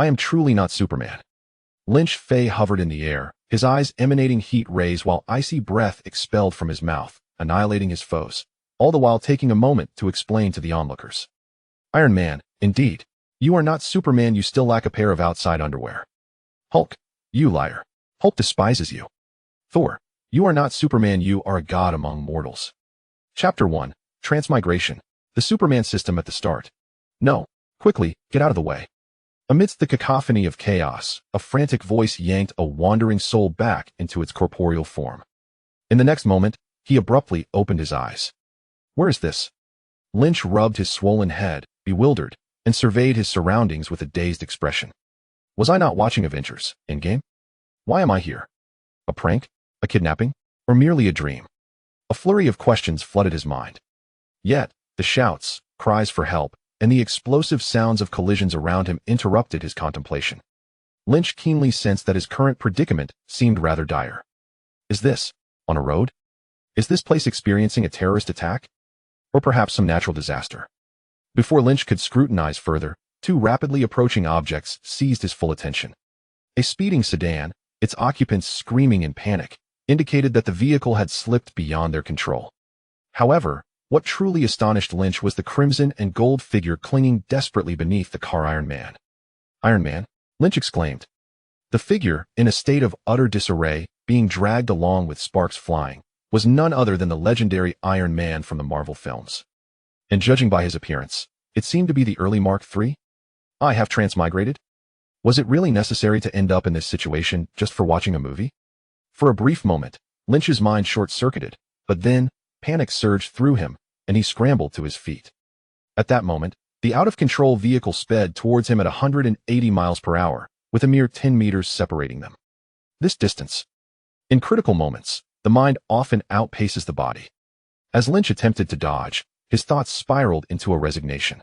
I am truly not Superman. Lin Qi hovered in the air, his eyes emanating heat rays while icy breath expelled from his mouth, annihilating his foes, all the while taking a moment to explain to the onlookers. Iron Man, indeed. You are not Superman, you still lack a pair of outside underwear. Hulk, you liar. Hulk despises you. Thor, you are not Superman, you are a god among mortals. Chapter 1, Transmigration. The Superman system at the start. No, quickly, get out of the way. Amidst the cacophony of chaos, a frantic voice yanked a wandering soul back into its corporeal form. In the next moment, he abruptly opened his eyes. Where is this? Lynch rubbed his swollen head, bewildered, and surveyed his surroundings with a dazed expression. Was I not watching Avengers Endgame? Why am I here? A prank? A kidnapping? Or merely a dream? A flurry of questions flooded his mind. Yet, the shouts, cries for help, and the explosive sounds of collisions around him interrupted his contemplation. Lynch keenly sensed that his current predicament seemed rather dire. Is this on a road? Is this place experiencing a terrorist attack? Or perhaps some natural disaster? Before Lynch could scrutinize further, two rapidly approaching objects seized his full attention. A speeding sedan, its occupants screaming in panic, indicated that the vehicle had slipped beyond their control. However, what truly astonished Lynch was the crimson and gold figure clinging desperately beneath the car. Iron Man. Iron Man? Lynch exclaimed. The figure, in a state of utter disarray, being dragged along with sparks flying, was none other than the legendary Iron Man from the Marvel films. And judging by his appearance, it seemed to be the early Mark III. I have transmigrated? Was it really necessary to end up in this situation just for watching a movie? For a brief moment, Lynch's mind short-circuited, but then, panic surged through him, and he scrambled to his feet. At that moment, the out-of-control vehicle sped towards him at 180 miles per hour, with a mere 10 meters separating them. This distance. In critical moments, the mind often outpaces the body. As Lynch attempted to dodge, his thoughts spiraled into a resignation.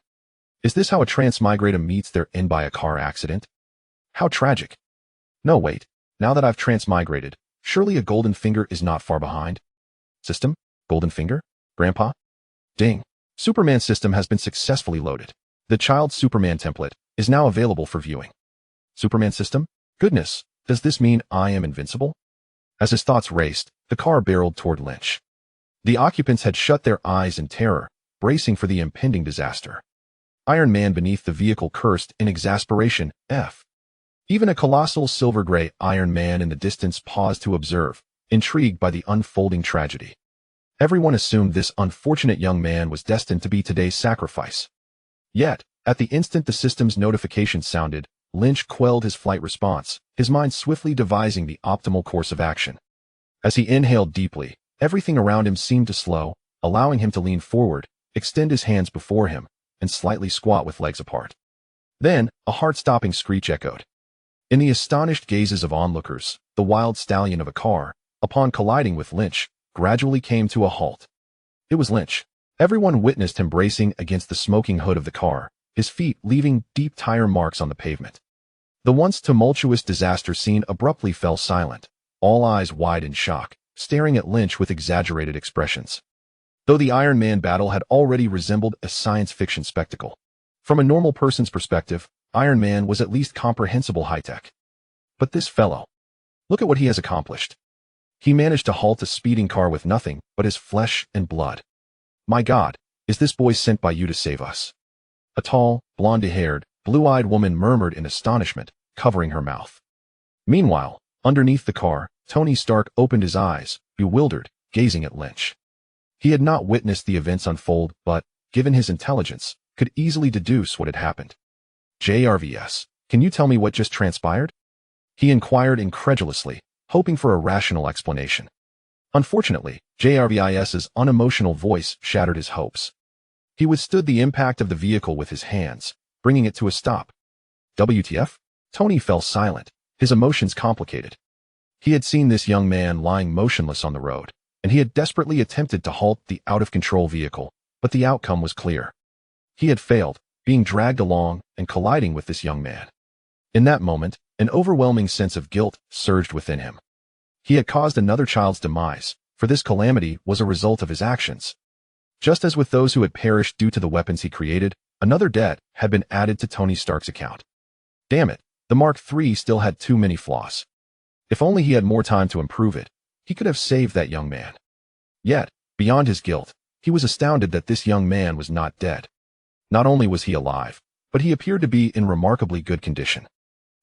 Is this how a transmigrator meets their end by a car accident? How tragic. No, wait. Now that I've transmigrated, surely a golden finger is not far behind. System? Golden finger? Grandpa? Ding. Superman system has been successfully loaded. The child Superman template is now available for viewing. Superman system? Goodness, does this mean I am invincible? As his thoughts raced, the car barreled toward Lynch. The occupants had shut their eyes in terror, bracing for the impending disaster. Iron Man beneath the vehicle cursed in exasperation, F. Even a colossal silver-gray Iron Man in the distance paused to observe, intrigued by the unfolding tragedy. Everyone assumed this unfortunate young man was destined to be today's sacrifice. Yet, at the instant the system's notification sounded, Lynch quelled his flight response, his mind swiftly devising the optimal course of action. As he inhaled deeply, everything around him seemed to slow, allowing him to lean forward, extend his hands before him, and slightly squat with legs apart. Then, a heart-stopping screech echoed. In the astonished gazes of onlookers, the wild stallion of a car, upon colliding with Lynch, gradually came to a halt. It was Lynch. Everyone witnessed him bracing against the smoking hood of the car, his feet leaving deep tire marks on the pavement. The once tumultuous disaster scene abruptly fell silent, all eyes wide in shock, staring at Lynch with exaggerated expressions. Though the Iron Man battle had already resembled a science fiction spectacle, from a normal person's perspective, Iron Man was at least comprehensible high-tech. But this fellow, look at what he has accomplished. He managed to halt a speeding car with nothing but his flesh and blood. My God, is this boy sent by you to save us? A tall, blonde-haired, blue-eyed woman murmured in astonishment, covering her mouth. Meanwhile, underneath the car, Tony Stark opened his eyes, bewildered, gazing at Lynch. He had not witnessed the events unfold, but, given his intelligence, could easily deduce what had happened. JRVS, can you tell me what just transpired? He inquired incredulously, hoping for a rational explanation. Unfortunately, JRVIS's unemotional voice shattered his hopes. He withstood the impact of the vehicle with his hands, bringing it to a stop. WTF? Tony fell silent, his emotions complicated. He had seen this young man lying motionless on the road, and he had desperately attempted to halt the out-of-control vehicle, but the outcome was clear. He had failed, being dragged along and colliding with this young man. In that moment, an overwhelming sense of guilt surged within him. He had caused another child's demise, for this calamity was a result of his actions. Just as with those who had perished due to the weapons he created, another debt had been added to Tony Stark's account. Damn it, The Mark III still had too many flaws. If only he had more time to improve it, he could have saved that young man. Yet, beyond his guilt, he was astounded that this young man was not dead. Not only was he alive, but he appeared to be in remarkably good condition.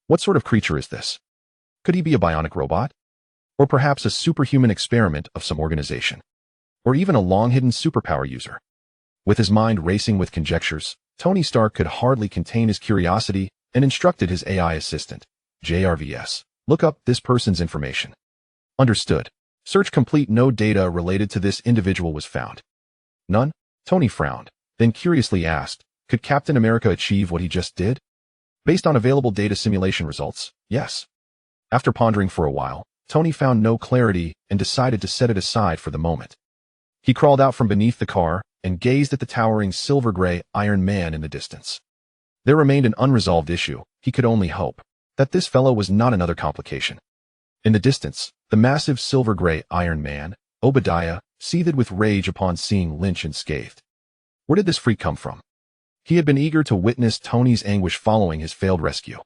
What sort of creature is this? Could he be a bionic robot? Or perhaps a superhuman experiment of some organization? Or even a long-hidden superpower user? With his mind racing with conjectures, Tony Stark could hardly contain his curiosity and instructed his AI assistant, JRVS, look up this person's information. Understood. Search complete. No data related to this individual was found. None? Tony frowned, then curiously asked, could Captain America achieve what he just did? Based on available data simulation results, yes. After pondering for a while, Tony found no clarity and decided to set it aside for the moment. He crawled out from beneath the car and gazed at the towering silver-gray Iron Man in the distance. There remained an unresolved issue. He could only hope that this fellow was not another complication. In the distance, the massive silver-gray Iron Man, Obadiah, seethed with rage upon seeing Lynch unscathed. Where did this freak come from? He had been eager to witness Tony's anguish following his failed rescue.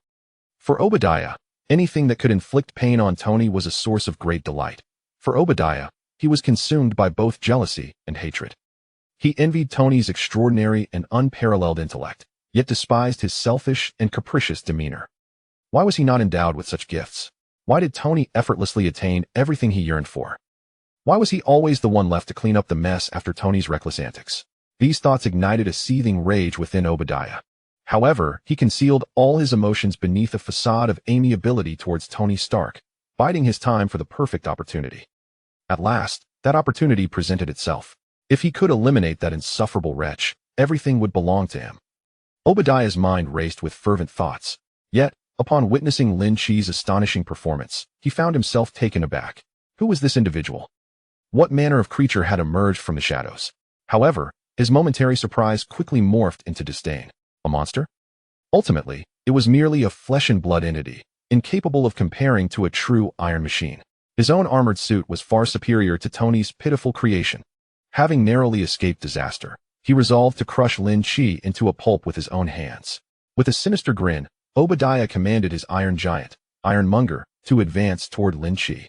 For Obadiah, anything that could inflict pain on Tony was a source of great delight. For Obadiah, he was consumed by both jealousy and hatred. He envied Tony's extraordinary and unparalleled intellect, yet despised his selfish and capricious demeanor. Why was he not endowed with such gifts? Why did Tony effortlessly attain everything he yearned for? Why was he always the one left to clean up the mess after Tony's reckless antics? These thoughts ignited a seething rage within Obadiah. However, he concealed all his emotions beneath a facade of amiability towards Tony Stark, biding his time for the perfect opportunity. At last, that opportunity presented itself. If he could eliminate that insufferable wretch, everything would belong to him. Obadiah's mind raced with fervent thoughts. Yet, upon witnessing Lin Qi's astonishing performance, he found himself taken aback. Who was this individual? What manner of creature had emerged from the shadows? However, his momentary surprise quickly morphed into disdain. A monster? Ultimately, it was merely a flesh-and-blood entity, incapable of comparing to a true iron machine. His own armored suit was far superior to Tony's pitiful creation. Having narrowly escaped disaster, he resolved to crush Lin Qi into a pulp with his own hands. With a sinister grin, Obadiah commanded his iron giant, Ironmonger, to advance toward Lin Qi.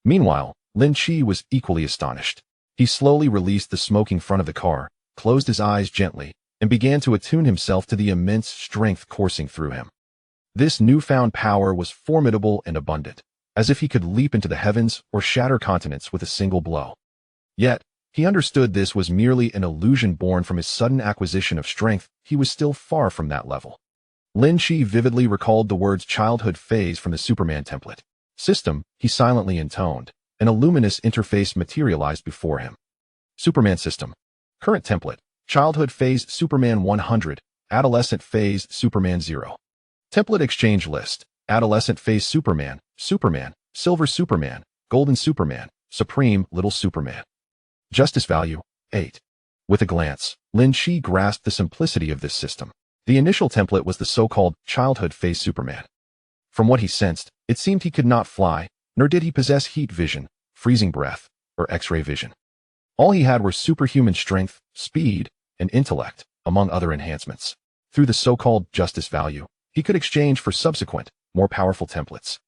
Meanwhile, Lin Qi was equally astonished. He slowly released the smoking front of the car, closed his eyes gently, and began to attune himself to the immense strength coursing through him. This newfound power was formidable and abundant, as if he could leap into the heavens or shatter continents with a single blow. Yet, he understood this was merely an illusion born from his sudden acquisition of strength. He was still far from that level. Lin Qi vividly recalled the words childhood phase from the Superman template. System, he silently intoned, and a luminous interface materialized before him. Superman system. Current template. Childhood phase Superman 100, adolescent phase Superman 0. Template exchange list. Adolescent phase Superman, Superman, Silver Superman, Golden Superman, Supreme Little Superman. Justice value, 8. With a glance, Lin Qi grasped the simplicity of this system. The initial template was the so-called childhood phase Superman. From what he sensed, it seemed he could not fly, nor did he possess heat vision, freezing breath, or X-ray vision. All he had were superhuman strength, speed, and intellect, among other enhancements. Through the so-called justice value, he could exchange for subsequent, more powerful templates.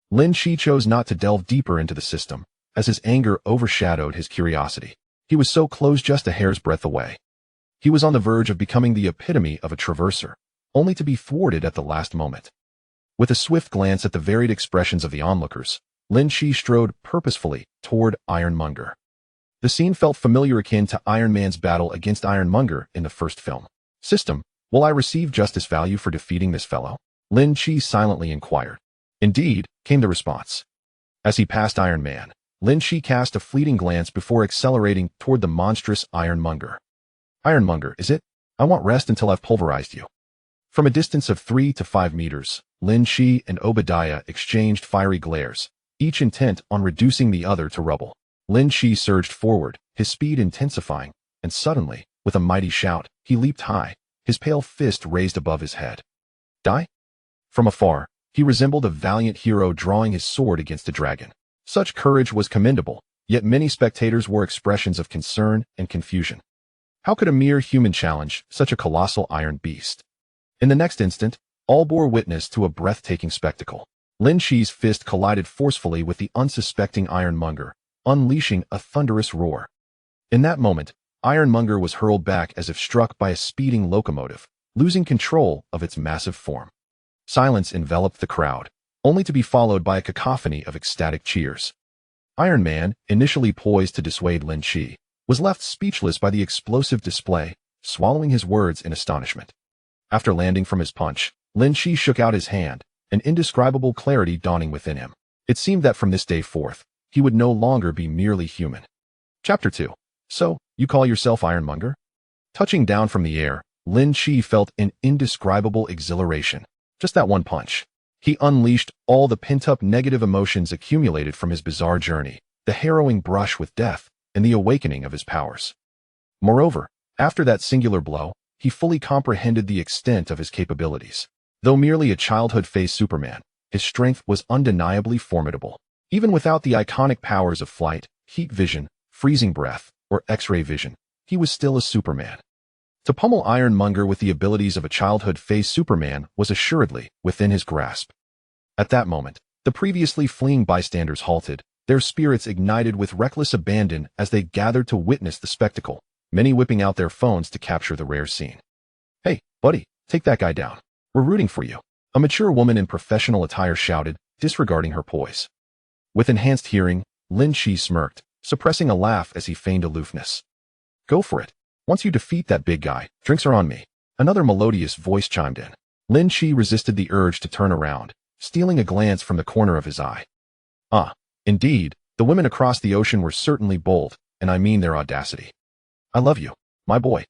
Lin Qi chose not to delve deeper into the system, as his anger overshadowed his curiosity. He was so close, just a hair's breadth away. He was on the verge of becoming the epitome of a traverser, only to be thwarted at the last moment. With a swift glance at the varied expressions of the onlookers, Lin Qi strode purposefully toward Ironmonger. The scene felt familiar, akin to Iron Man's battle against Ironmonger in the first film. System, will I receive justice value for defeating this fellow? Lin Qi silently inquired. Indeed, came the response. As he passed Iron Man, Lin Qi cast a fleeting glance before accelerating toward the monstrous Ironmonger. Ironmonger, is it? I won't rest until I've pulverized you. From a distance of 3 to 5 meters, Lin Qi and Obadiah exchanged fiery glares, each intent on reducing the other to rubble. Lin Qi surged forward, his speed intensifying, and suddenly, with a mighty shout, he leaped high, his pale fist raised above his head. Die? From afar, he resembled a valiant hero drawing his sword against a dragon. Such courage was commendable, yet many spectators wore expressions of concern and confusion. How could a mere human challenge such a colossal iron beast? In the next instant, all bore witness to a breathtaking spectacle. Lin Qi's fist collided forcefully with the unsuspecting Ironmonger, unleashing a thunderous roar. In that moment, Ironmonger was hurled back as if struck by a speeding locomotive, losing control of its massive form. Silence enveloped the crowd, only to be followed by a cacophony of ecstatic cheers. Iron Man, initially poised to dissuade Lin Qi, was left speechless by the explosive display, swallowing his words in astonishment. After landing from his punch, Lin Qi shook out his hand, an indescribable clarity dawning within him. It seemed that from this day forth, he would no longer be merely human. Chapter 2. So, you call yourself Ironmonger? Touching down from the air, Lin Qi felt an indescribable exhilaration. Just that one punch. He unleashed all the pent-up negative emotions accumulated from his bizarre journey, the harrowing brush with death, and the awakening of his powers. Moreover, after that singular blow, he fully comprehended the extent of his capabilities. Though merely a childhood-phase Superman, his strength was undeniably formidable. Even without the iconic powers of flight, heat vision, freezing breath, or X-ray vision, he was still a Superman. To pummel Ironmonger with the abilities of a childhood-phase Superman was assuredly within his grasp. At that moment, the previously fleeing bystanders halted, their spirits ignited with reckless abandon as they gathered to witness the spectacle, many whipping out their phones to capture the rare scene. "Hey, buddy, take that guy down. We're rooting for you," a mature woman in professional attire shouted, disregarding her poise. With enhanced hearing, Lin Qi smirked, suppressing a laugh as he feigned aloofness. "Go for it. Once you defeat that big guy, drinks are on me," another melodious voice chimed in. Lin Qi resisted the urge to turn around, stealing a glance from the corner of his eye. Indeed, the women across the ocean were certainly bold, and I mean their audacity. "I love you, my boy."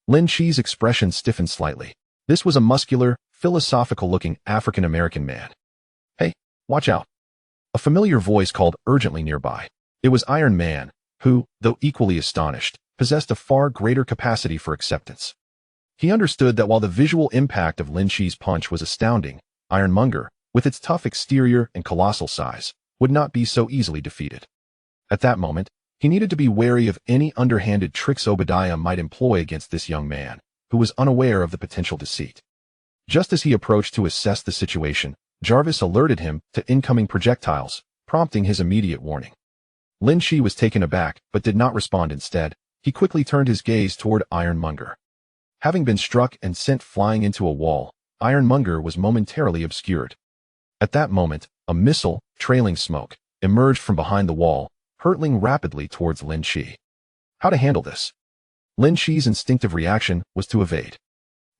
Lin Qi's expression stiffened slightly. This was a muscular, philosophical-looking African-American man. "Hey, watch out." A familiar voice called urgently nearby. It was Iron Man, who, though equally astonished, possessed a far greater capacity for acceptance. He understood that while the visual impact of Lin Qi's punch was astounding, Ironmonger, with its tough exterior and colossal size, would not be so easily defeated. At that moment, he needed to be wary of any underhanded tricks Obadiah might employ against this young man, who was unaware of the potential deceit. Just as he approached to assess the situation, Jarvis alerted him to incoming projectiles, prompting his immediate warning. Lin Qi was taken aback, but did not respond. Instead, he quickly turned his gaze toward Ironmonger. Having been struck and sent flying into a wall, Ironmonger was momentarily obscured. At that moment, a missile, trailing smoke, emerged from behind the wall, hurtling rapidly towards Lin Qi. How to handle this? Lin Qi's instinctive reaction was to evade.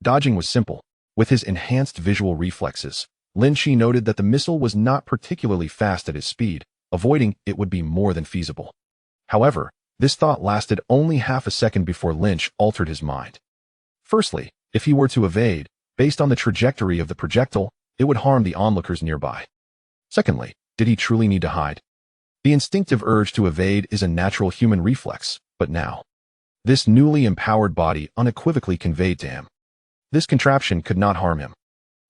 Dodging was simple. With his enhanced visual reflexes, Lin Qi noted that the missile was not particularly fast at his speed. Avoiding it would be more than feasible. However, this thought lasted only half a second before Lynch altered his mind. Firstly, if he were to evade, based on the trajectory of the projectile, it would harm the onlookers nearby. Secondly, did he truly need to hide? The instinctive urge to evade is a natural human reflex, but now, this newly empowered body unequivocally conveyed to him. This contraption could not harm him.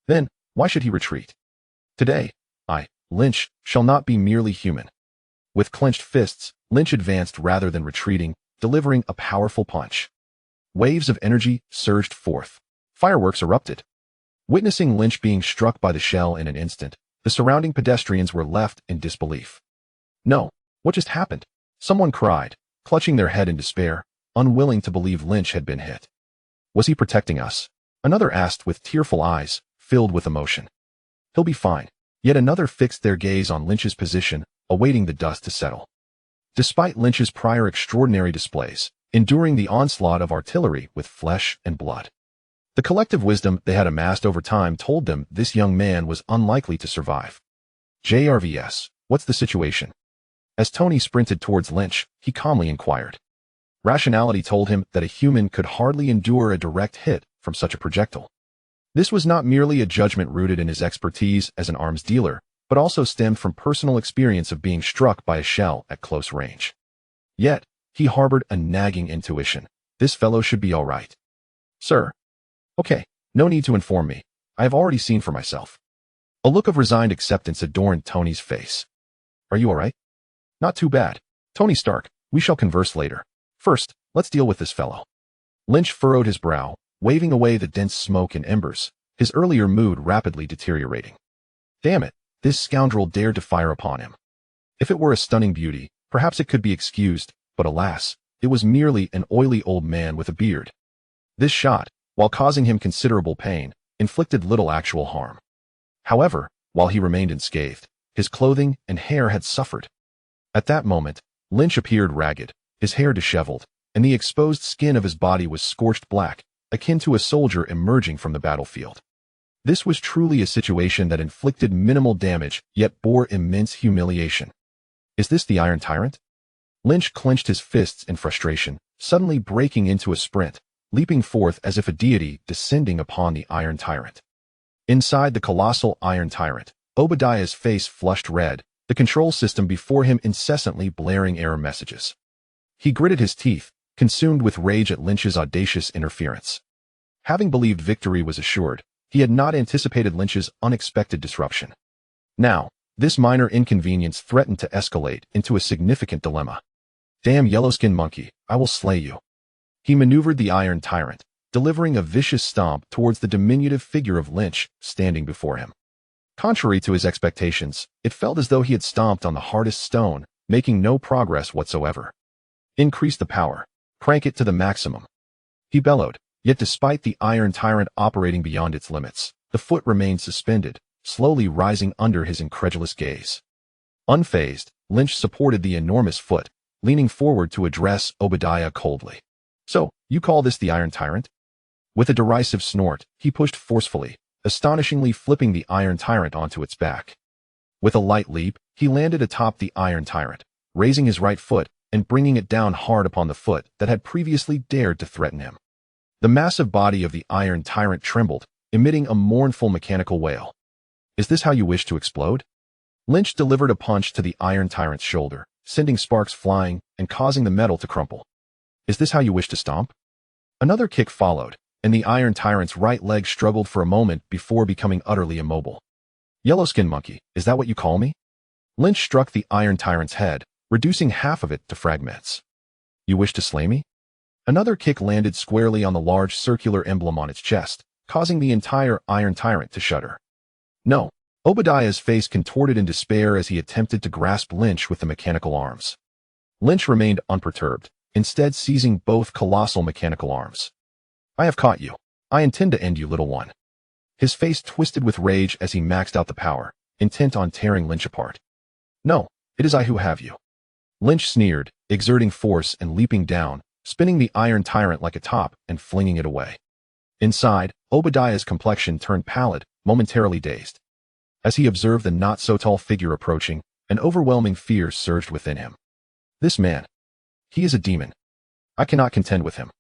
Then, why should he retreat? Today, Lynch, shall not be merely human. With clenched fists, Lynch advanced rather than retreating, delivering a powerful punch. Waves of energy surged forth. Fireworks erupted. Witnessing Lynch being struck by the shell in an instant, the surrounding pedestrians were left in disbelief. "No, what just happened?" someone cried, clutching their head in despair, unwilling to believe Lynch had been hit. "Was he protecting us?" another asked with tearful eyes, filled with emotion. "He'll be fine." Yet another fixed their gaze on Lynch's position, awaiting the dust to settle. Despite Lynch's prior extraordinary displays, enduring the onslaught of artillery with flesh and blood, the collective wisdom they had amassed over time told them this young man was unlikely to survive. "JRVS, what's the situation?" As Tony sprinted towards Lynch, he calmly inquired. Rationality told him that a human could hardly endure a direct hit from such a projectile. This was not merely a judgment rooted in his expertise as an arms dealer, but also stemmed from personal experience of being struck by a shell at close range. Yet, he harbored a nagging intuition. This fellow should be all right. "Sir." "Okay, no need to inform me. I have already seen for myself." A look of resigned acceptance adorned Tony's face. "Are you all right?" "Not too bad. Tony Stark, we shall converse later. First, let's deal with this fellow." Lynch furrowed his brow, waving away the dense smoke and embers, his earlier mood rapidly deteriorating. Damn it, this scoundrel dared to fire upon him. If it were a stunning beauty, perhaps it could be excused, but alas, it was merely an oily old man with a beard. This shot, while causing him considerable pain, inflicted little actual harm. However, while he remained unscathed, his clothing and hair had suffered. At that moment, Lynch appeared ragged, his hair disheveled, and the exposed skin of his body was scorched black, akin to a soldier emerging from the battlefield. This was truly a situation that inflicted minimal damage, yet bore immense humiliation. Is this the Iron Tyrant? Lynch clenched his fists in frustration, suddenly breaking into a sprint, leaping forth as if a deity descending upon the Iron Tyrant. Inside the colossal Iron Tyrant, Obadiah's face flushed red, the control system before him incessantly blaring error messages. He gritted his teeth, consumed with rage at Lynch's audacious interference. Having believed victory was assured, he had not anticipated Lynch's unexpected disruption. Now, this minor inconvenience threatened to escalate into a significant dilemma. Damn yellow-skinned monkey, I will slay you. He maneuvered the Iron Tyrant, delivering a vicious stomp towards the diminutive figure of Lynch standing before him. Contrary to his expectations, it felt as though he had stomped on the hardest stone, making no progress whatsoever. Increase the power. Crank it to the maximum. He bellowed, yet despite the Iron Tyrant operating beyond its limits, the foot remained suspended, slowly rising under his incredulous gaze. Unfazed, Lynch supported the enormous foot, leaning forward to address Obadiah coldly. So, you call this the Iron Tyrant? With a derisive snort, he pushed forcefully, astonishingly flipping the Iron Tyrant onto its back. With a light leap, he landed atop the Iron Tyrant, raising his right foot and bringing it down hard upon the foot that had previously dared to threaten him. The massive body of the Iron Tyrant trembled, emitting a mournful mechanical wail. Is this how you wish to explode? Lynch delivered a punch to the Iron Tyrant's shoulder, sending sparks flying and causing the metal to crumple. Is this how you wish to stomp? Another kick followed, and the Iron Tyrant's right leg struggled for a moment before becoming utterly immobile. Yellow-skinned monkey, is that what you call me? Lynch struck the Iron Tyrant's head, reducing half of it to fragments. You wish to slay me? Another kick landed squarely on the large circular emblem on its chest, causing the entire Iron Tyrant to shudder. No. Obadiah's face contorted in despair as he attempted to grasp Lynch with the mechanical arms. Lynch remained unperturbed, instead seizing both colossal mechanical arms. I have caught you. I intend to end you, little one. His face twisted with rage as he maxed out the power, intent on tearing Lynch apart. No, it is I who have you. Lynch sneered, exerting force and leaping down, spinning the Iron Tyrant like a top and flinging it away. Inside, Obadiah's complexion turned pallid, momentarily dazed. As he observed the not-so-tall figure approaching, an overwhelming fear surged within him. This man. He is a demon. I cannot contend with him.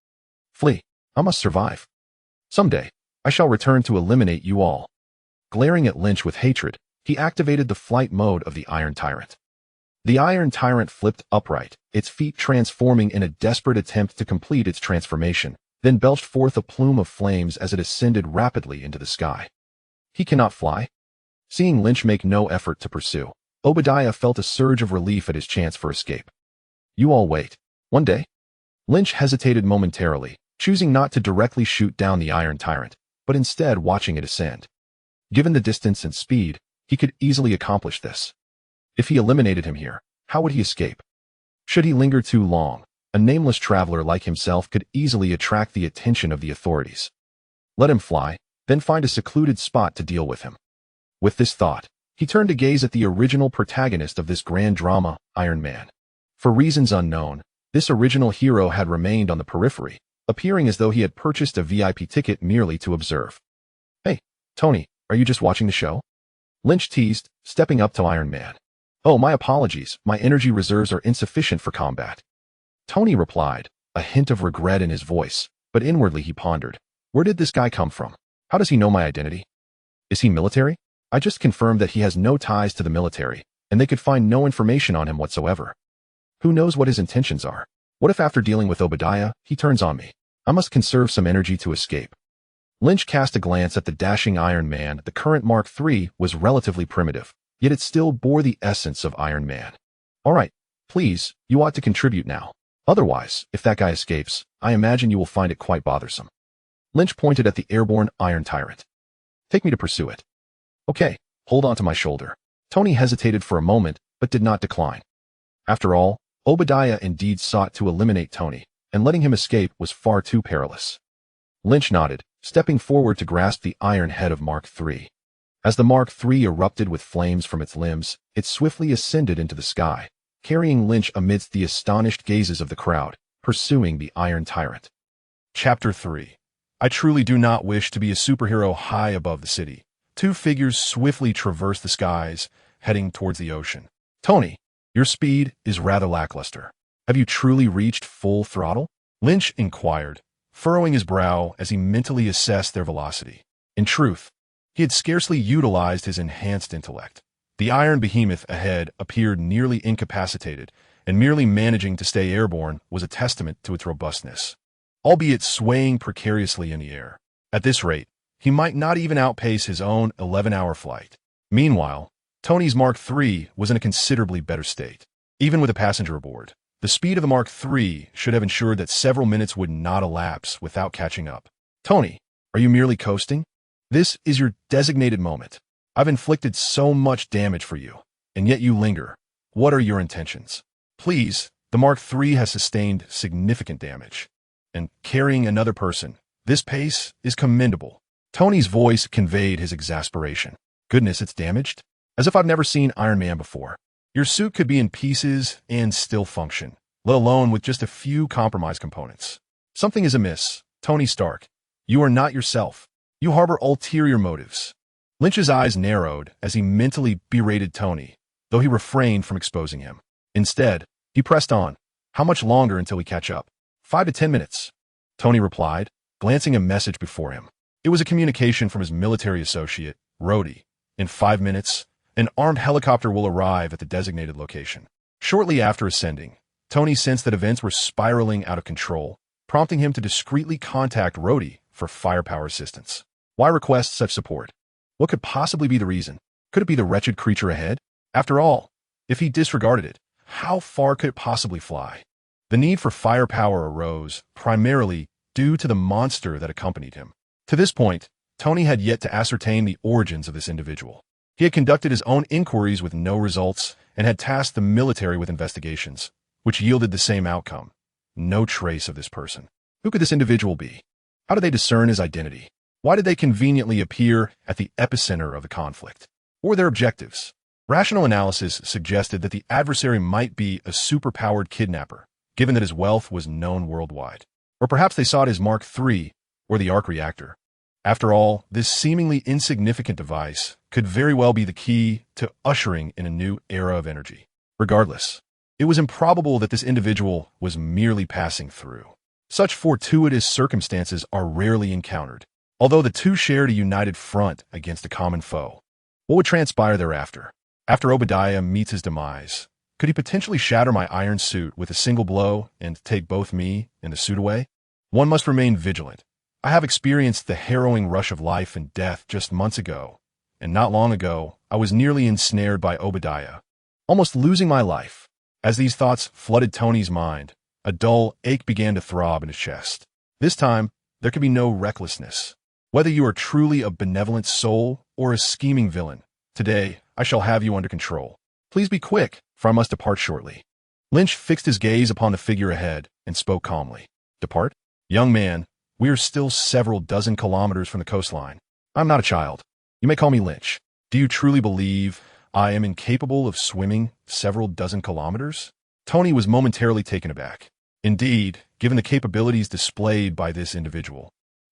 Flee. I must survive. Someday, I shall return to eliminate you all. Glaring at Lynch with hatred, he activated the flight mode of the Iron Tyrant. The Iron Tyrant flipped upright, its feet transforming in a desperate attempt to complete its transformation, then belched forth a plume of flames as it ascended rapidly into the sky. He cannot fly? Seeing Lynch make no effort to pursue, Obadiah felt a surge of relief at his chance for escape. You all wait. One day? Lynch hesitated momentarily, choosing not to directly shoot down the Iron Tyrant, but instead watching it ascend. Given the distance and speed, he could easily accomplish this. If he eliminated him here, how would he escape? Should he linger too long, a nameless traveler like himself could easily attract the attention of the authorities. Let him fly, then find a secluded spot to deal with him. With this thought, he turned to gaze at the original protagonist of this grand drama, Iron Man. For reasons unknown, this original hero had remained on the periphery, appearing as though he had purchased a VIP ticket merely to observe. Hey, Tony, are you just watching the show? Lynch teased, stepping up to Iron Man. Oh, my apologies, my energy reserves are insufficient for combat. Tony replied, a hint of regret in his voice, but inwardly he pondered. Where did this guy come from? How does he know my identity? Is he military? I just confirmed that he has no ties to the military, and they could find no information on him whatsoever. Who knows what his intentions are? What if after dealing with Obadiah, he turns on me? I must conserve some energy to escape. Lynch cast a glance at the dashing Iron Man. The current Mark III was relatively primitive, yet it still bore the essence of Iron Man. All right, please, you ought to contribute now. Otherwise, if that guy escapes, I imagine you will find it quite bothersome. Lynch pointed at the airborne Iron Tyrant. Take me to pursue it. Okay, hold on to my shoulder. Tony hesitated for a moment, but did not decline. After all, Obadiah indeed sought to eliminate Tony, and letting him escape was far too perilous. Lynch nodded, stepping forward to grasp the iron head of Mark III. As the Mark III erupted with flames from its limbs, it swiftly ascended into the sky, carrying Lynch amidst the astonished gazes of the crowd, pursuing the Iron Tyrant. Chapter 3. I truly do not wish to be a superhero high above the city. Two figures swiftly traverse the skies, heading towards the ocean. Tony, your speed is rather lackluster. Have you truly reached full throttle? Lynch inquired, furrowing his brow as he mentally assessed their velocity. In truth, he had scarcely utilized his enhanced intellect. The iron behemoth ahead appeared nearly incapacitated, and merely managing to stay airborne was a testament to its robustness, albeit swaying precariously in the air. At this rate, he might not even outpace his own 11-hour flight. Meanwhile, Tony's Mark III was in a considerably better state. Even with a passenger aboard, the speed of the Mark III should have ensured that several minutes would not elapse without catching up. Tony, are you merely coasting? This is your designated moment. I've inflicted so much damage for you, and yet you linger. What are your intentions? Please, the Mark III has sustained significant damage, and carrying another person, this pace is commendable. Tony's voice conveyed his exasperation. Goodness, it's damaged? As if I've never seen Iron Man before. Your suit could be in pieces and still function, let alone with just a few compromised components. Something is amiss, Tony Stark. You are not yourself. You harbor ulterior motives. Lynch's eyes narrowed as he mentally berated Tony, though he refrained from exposing him. Instead, he pressed on. How much longer until we catch up? 5 to 10 minutes. Tony replied, glancing a message before him. It was a communication from his military associate, Rhodey. In 5 minutes, an armed helicopter will arrive at the designated location. Shortly after ascending, Tony sensed that events were spiraling out of control, prompting him to discreetly contact Rhodey for firepower assistance. Why request such support? What could possibly be the reason? Could it be the wretched creature ahead? After all, if he disregarded it, how far could it possibly fly? The need for firepower arose primarily due to the monster that accompanied him. To this point, Tony had yet to ascertain the origins of this individual. He had conducted his own inquiries with no results and had tasked the military with investigations, which yielded the same outcome. No trace of this person. Who could this individual be? How did they discern his identity? Why did they conveniently appear at the epicenter of the conflict? What were their objectives? Rational analysis suggested that the adversary might be a superpowered kidnapper, given that his wealth was known worldwide. Or perhaps they sought his Mark III or the arc reactor. After all, this seemingly insignificant device could very well be the key to ushering in a new era of energy. Regardless, it was improbable that this individual was merely passing through. Such fortuitous circumstances are rarely encountered, although the two shared a united front against a common foe. What would transpire thereafter? After Obadiah meets his demise, could he potentially shatter my iron suit with a single blow and take both me and the suit away? One must remain vigilant. I have experienced the harrowing rush of life and death just months ago, and not long ago, I was nearly ensnared by Obadiah, almost losing my life. As these thoughts flooded Tony's mind, a dull ache began to throb in his chest. This time, there could be no recklessness. Whether you are truly a benevolent soul or a scheming villain, today I shall have you under control. Please be quick, for I must depart shortly. Lynch fixed his gaze upon the figure ahead and spoke calmly. Depart? Young man, we are still several dozen kilometers from the coastline. I'm not a child. You may call me Lynch. Do you truly believe I am incapable of swimming several dozen kilometers? Tony was momentarily taken aback. Indeed, given the capabilities displayed by this individual,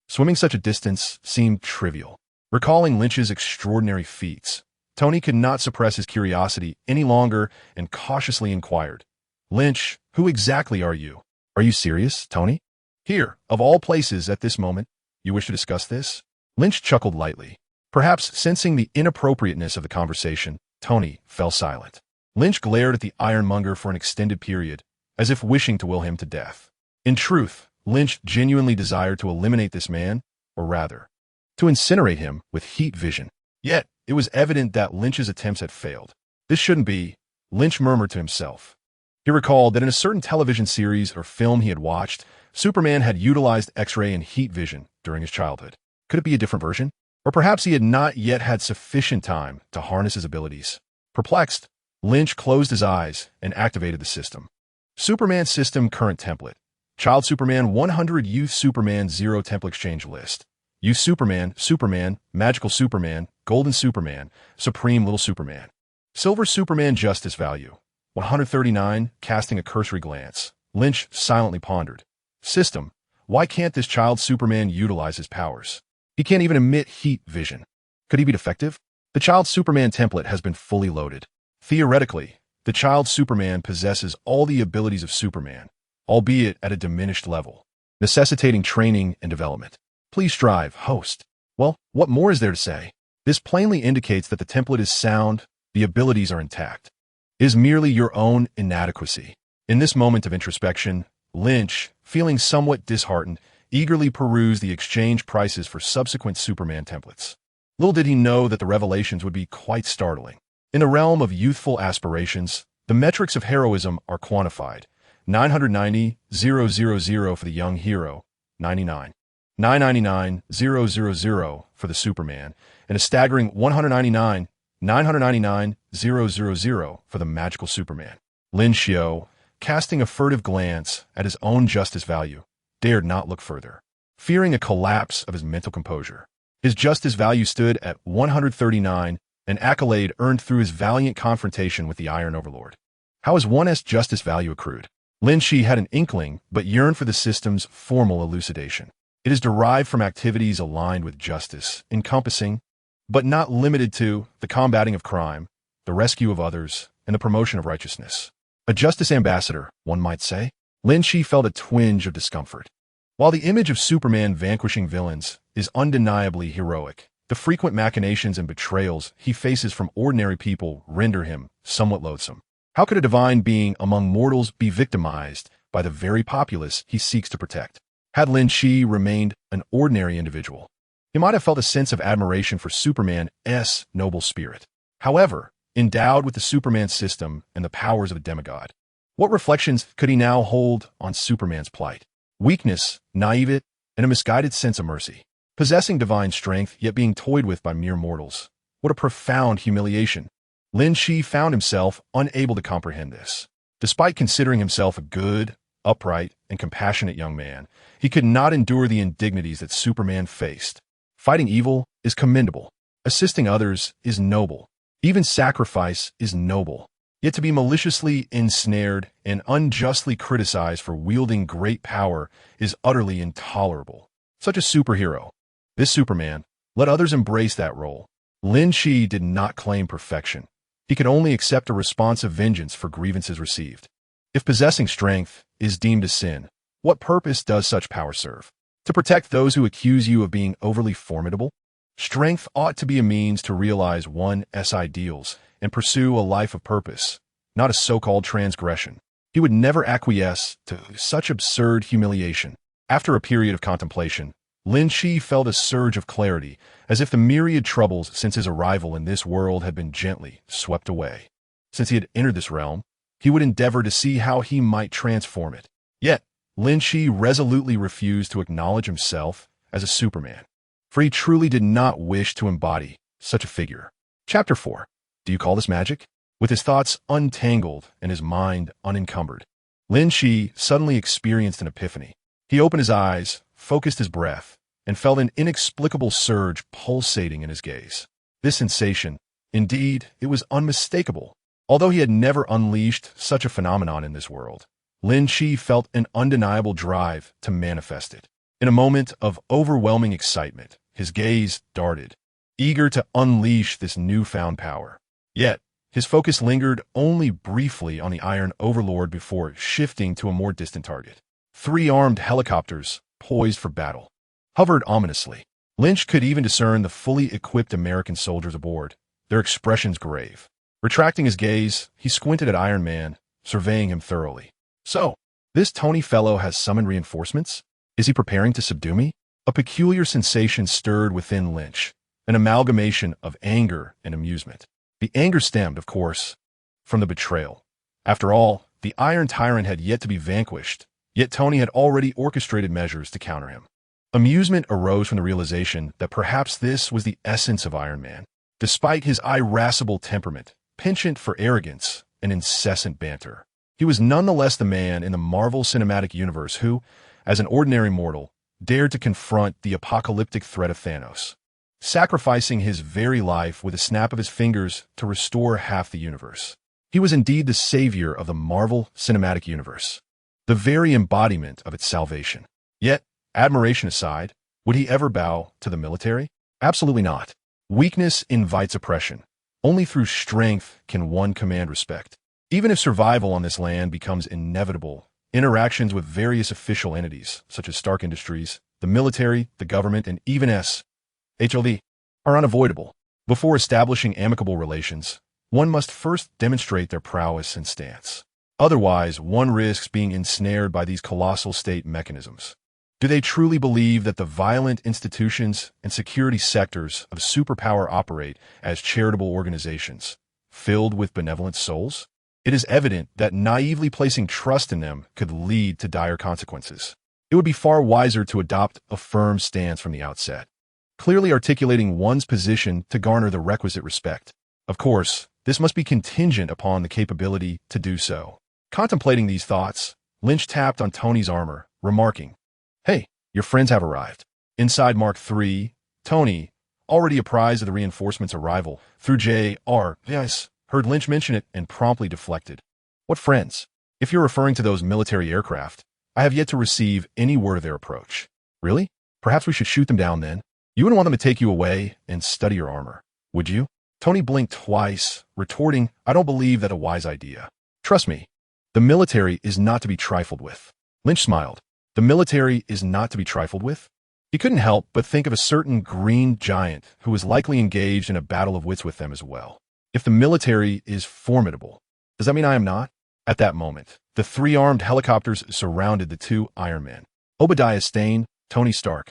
swimming such a distance seemed trivial. Recalling Lynch's extraordinary feats, Tony could not suppress his curiosity any longer and cautiously inquired, Lynch, who exactly are you? Are you serious, Tony? Here, of all places at this moment, you wish to discuss this? Lynch chuckled lightly. Perhaps sensing the inappropriateness of the conversation, Tony fell silent. Lynch glared at the ironmonger for an extended period, as if wishing to will him to death. In truth, Lynch genuinely desired to eliminate this man, or rather, to incinerate him with heat vision. Yet, it was evident that Lynch's attempts had failed. This shouldn't be, Lynch murmured to himself. He recalled that in a certain television series or film he had watched, Superman had utilized X-ray and heat vision during his childhood. Could it be a different version? Or perhaps he had not yet had sufficient time to harness his abilities. Perplexed, Lynch closed his eyes and activated the system. Superman System Current Template. Child Superman 100 Youth Superman 0 Template Exchange List. Youth Superman, Superman, Magical Superman, Golden Superman, Supreme Little Superman. Silver Superman Justice Value. 139, casting a cursory glance. Lynch silently pondered. System, why can't this child Superman utilize his powers? He can't even emit heat vision. Could he be defective? The child Superman template has been fully loaded. Theoretically, the child Superman possesses all the abilities of Superman, albeit at a diminished level, necessitating training and development. Please strive, host. Well, what more is there to say? This plainly indicates that the template is sound, the abilities are intact. It is merely your own inadequacy. In this moment of introspection, Lynch, feeling somewhat disheartened, eagerly perused the exchange prices for subsequent Superman templates. Little did he know that the revelations would be quite startling. In the realm of youthful aspirations, the metrics of heroism are quantified. 990,000 for the young hero, 99. 999,000 for the Superman, and a staggering 199,999,000 for the magical Superman. Lin Qi, casting a furtive glance at his own justice value, dared not look further, fearing a collapse of his mental composure. His justice value stood at 139, an accolade earned through his valiant confrontation with the Iron Overlord. How is one's justice value accrued? Lin Qi had an inkling, but yearned for the system's formal elucidation. It is derived from activities aligned with justice, encompassing, but not limited to, the combating of crime, the rescue of others, and the promotion of righteousness. A justice ambassador, one might say. Lin Qi felt a twinge of discomfort. While the image of Superman vanquishing villains is undeniably heroic, the frequent machinations and betrayals he faces from ordinary people render him somewhat loathsome. How could a divine being among mortals be victimized by the very populace he seeks to protect? Had Lin Qi remained an ordinary individual, he might have felt a sense of admiration for Superman's noble spirit. However, endowed with the Superman system and the powers of a demigod, what reflections could he now hold on Superman's plight? Weakness, naivete, and a misguided sense of mercy. Possessing divine strength, yet being toyed with by mere mortals. What a profound humiliation. Lin Qi found himself unable to comprehend this. Despite considering himself a good, upright, and compassionate young man, he could not endure the indignities that Superman faced. Fighting evil is commendable. Assisting others is noble. Even sacrifice is noble. Yet to be maliciously ensnared and unjustly criticized for wielding great power is utterly intolerable. Such a superhero, this Superman, let others embrace that role. Lin Qi did not claim perfection. He could only accept a responsive vengeance for grievances received. If possessing strength is deemed a sin, what purpose does such power serve? To protect those who accuse you of being overly formidable? Strength ought to be a means to realize one's ideals and pursue a life of purpose, not a so-called transgression. He would never acquiesce to such absurd humiliation. After a period of contemplation, Lin Qi felt a surge of clarity, as if the myriad troubles since his arrival in this world had been gently swept away. Since he had entered this realm, he would endeavor to see how he might transform it. Yet, Lin Qi resolutely refused to acknowledge himself as a Superman, for he truly did not wish to embody such a figure. Chapter 4. Do you call this magic? With his thoughts untangled and his mind unencumbered, Lin Qi suddenly experienced an epiphany. He opened his eyes, focused his breath, and felt an inexplicable surge pulsating in his gaze. This sensation, indeed, it was unmistakable. Although he had never unleashed such a phenomenon in this world, Lin Qi felt an undeniable drive to manifest it. In a moment of overwhelming excitement, his gaze darted, eager to unleash this newfound power. Yet, his focus lingered only briefly on the Iron Overlord before shifting to a more distant target. 3 armed helicopters, poised for battle, hovered ominously. Lynch could even discern the fully equipped American soldiers aboard, their expressions grave. Retracting his gaze, he squinted at Iron Man, surveying him thoroughly. So, this Tony fellow has summoned reinforcements? Is he preparing to subdue me? A peculiar sensation stirred within Lynch, an amalgamation of anger and amusement. The anger stemmed, of course, from the betrayal. After all, the Iron Tyrant had yet to be vanquished, yet Tony had already orchestrated measures to counter him. Amusement arose from the realization that perhaps this was the essence of Iron Man. Despite his irascible temperament, penchant for arrogance, and incessant banter, he was nonetheless the man in the Marvel Cinematic Universe who, as an ordinary mortal, dared to confront the apocalyptic threat of Thanos, sacrificing his very life with a snap of his fingers to restore half the universe. He was indeed the savior of the Marvel Cinematic Universe, the very embodiment of its salvation. Yet, admiration aside, would he ever bow to the military? Absolutely not. Weakness invites oppression. Only through strength can one command respect. Even if survival on this land becomes inevitable, interactions with various official entities, such as Stark Industries, the military, the government, and even SHLV, are unavoidable. Before establishing amicable relations, one must first demonstrate their prowess and stance. Otherwise, one risks being ensnared by these colossal state mechanisms. Do they truly believe that the violent institutions and security sectors of superpower operate as charitable organizations, filled with benevolent souls? It is evident that naively placing trust in them could lead to dire consequences. It would be far wiser to adopt a firm stance from the outset, clearly articulating one's position to garner the requisite respect. Of course, this must be contingent upon the capability to do so. Contemplating these thoughts, Lynch tapped on Tony's armor, remarking, "Hey, your friends have arrived." Inside Mark III, Tony, already apprised of the reinforcements' arrival through J.R.S., heard Lynch mention it and promptly deflected. "What friends? If you're referring to those military aircraft, I have yet to receive any word of their approach." "Really? Perhaps we should shoot them down then. You wouldn't want them to take you away and study your armor, would you?" Tony blinked twice, retorting, "I don't believe that a wise idea. Trust me, the military is not to be trifled with." Lynch smiled. The military is not to be trifled with? He couldn't help but think of a certain green giant who was likely engaged in a battle of wits with them as well. If the military is formidable, does that mean I am not? At that moment, the three armed helicopters surrounded the two Iron Men. Obadiah Stane, Tony Stark.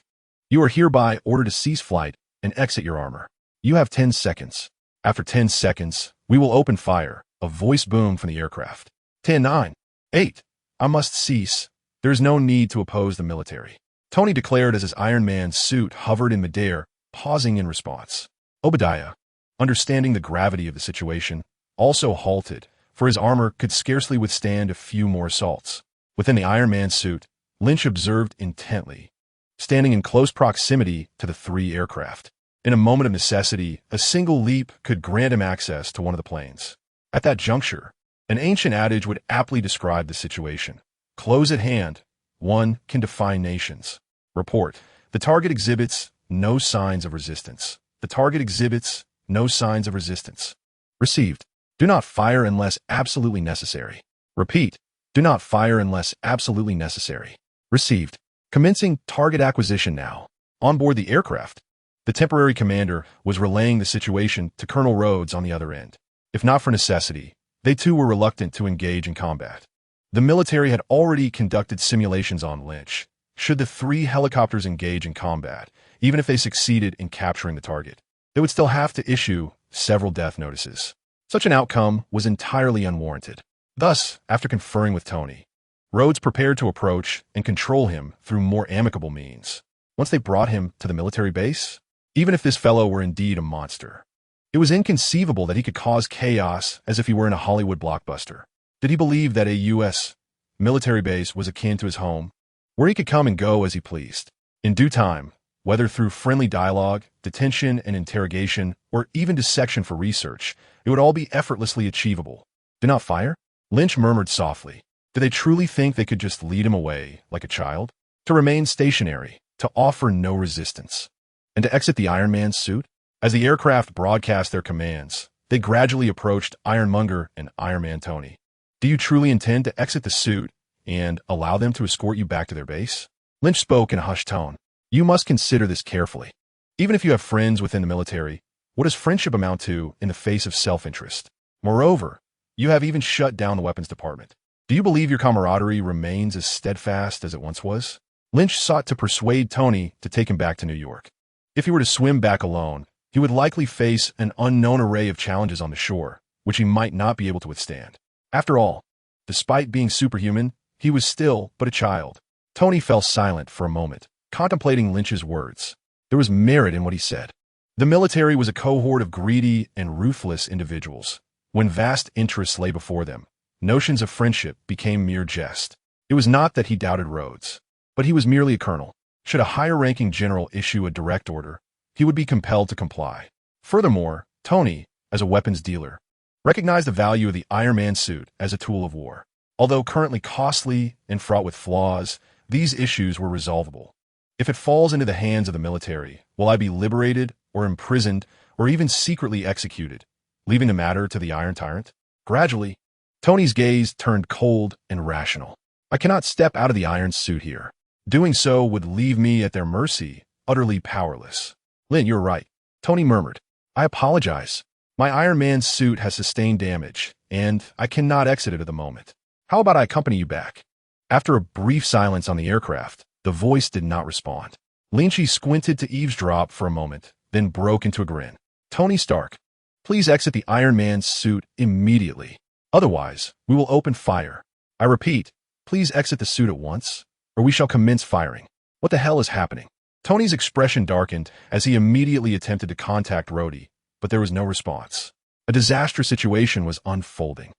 You are hereby ordered to cease flight and exit your armor. You have 10 seconds. After 10 seconds, we will open fire. A voice boomed from the aircraft. 10, 9, 8. I must cease. There is no need to oppose the military, Tony declared as his Iron Man suit hovered in midair, pausing in response. Obadiah, understanding the gravity of the situation, also halted, for his armor could scarcely withstand a few more assaults. Within the Iron Man suit, Lynch observed intently, standing in close proximity to the three aircraft. In a moment of necessity, a single leap could grant him access to one of the planes. At that juncture, an ancient adage would aptly describe the situation. Close at hand, one can defy nations. Report. The target exhibits no signs of resistance. The target exhibits no signs of resistance. Received. Do not fire unless absolutely necessary. Repeat. Do not fire unless absolutely necessary. Received. Commencing target acquisition now. On board the aircraft, the temporary commander was relaying the situation to Colonel Rhodes on the other end. If not for necessity, they too were reluctant to engage in combat. The military had already conducted simulations on Lynch. Should the three helicopters engage in combat, even if they succeeded in capturing the target, they would still have to issue several death notices. Such an outcome was entirely unwarranted. Thus, after conferring with Tony, Rhodes prepared to approach and control him through more amicable means. Once they brought him to the military base, even if this fellow were indeed a monster, it was inconceivable that he could cause chaos as if he were in a Hollywood blockbuster. Did he believe that a U.S. military base was akin to his home, where he could come and go as he pleased? In due time, whether through friendly dialogue, detention and interrogation, or even dissection for research, it would all be effortlessly achievable. Do not fire? Lynch murmured softly. Did they truly think they could just lead him away like a child? To remain stationary, to offer no resistance, and to exit the Iron Man's suit? As the aircraft broadcast their commands, they gradually approached Ironmonger and Iron Man Tony. Do you truly intend to exit the suit and allow them to escort you back to their base? Lynch spoke in a hushed tone. You must consider this carefully. Even if you have friends within the military, what does friendship amount to in the face of self-interest? Moreover, you have even shut down the weapons department. Do you believe your camaraderie remains as steadfast as it once was? Lynch sought to persuade Tony to take him back to New York. If he were to swim back alone, he would likely face an unknown array of challenges on the shore, which he might not be able to withstand. After all, despite being superhuman, he was still but a child. Tony fell silent for a moment, contemplating Lynch's words. There was merit in what he said. The military was a cohort of greedy and ruthless individuals. When vast interests lay before them, notions of friendship became mere jest. It was not that he doubted Rhodes, but he was merely a colonel. Should a higher-ranking general issue a direct order, he would be compelled to comply. Furthermore, Tony, as a weapons dealer, recognized the value of the Iron Man suit as a tool of war. Although currently costly and fraught with flaws, these issues were resolvable. If it falls into the hands of the military, will I be liberated or imprisoned or even secretly executed, leaving the matter to the Iron Tyrant? Gradually, Tony's gaze turned cold and rational. I cannot step out of the iron suit here. Doing so would leave me at their mercy, utterly powerless. Lin, you're right, Tony murmured. I apologize. My Iron Man suit has sustained damage, and I cannot exit it at the moment. How about I accompany you back? After a brief silence on the aircraft, the voice did not respond. Lin Qi squinted to eavesdrop for a moment, then broke into a grin. Tony Stark, please exit the Iron Man suit immediately. Otherwise, we will open fire. I repeat, please exit the suit at once, or we shall commence firing. What the hell is happening? Tony's expression darkened as he immediately attempted to contact Rhodey, but there was no response. A disastrous situation was unfolding.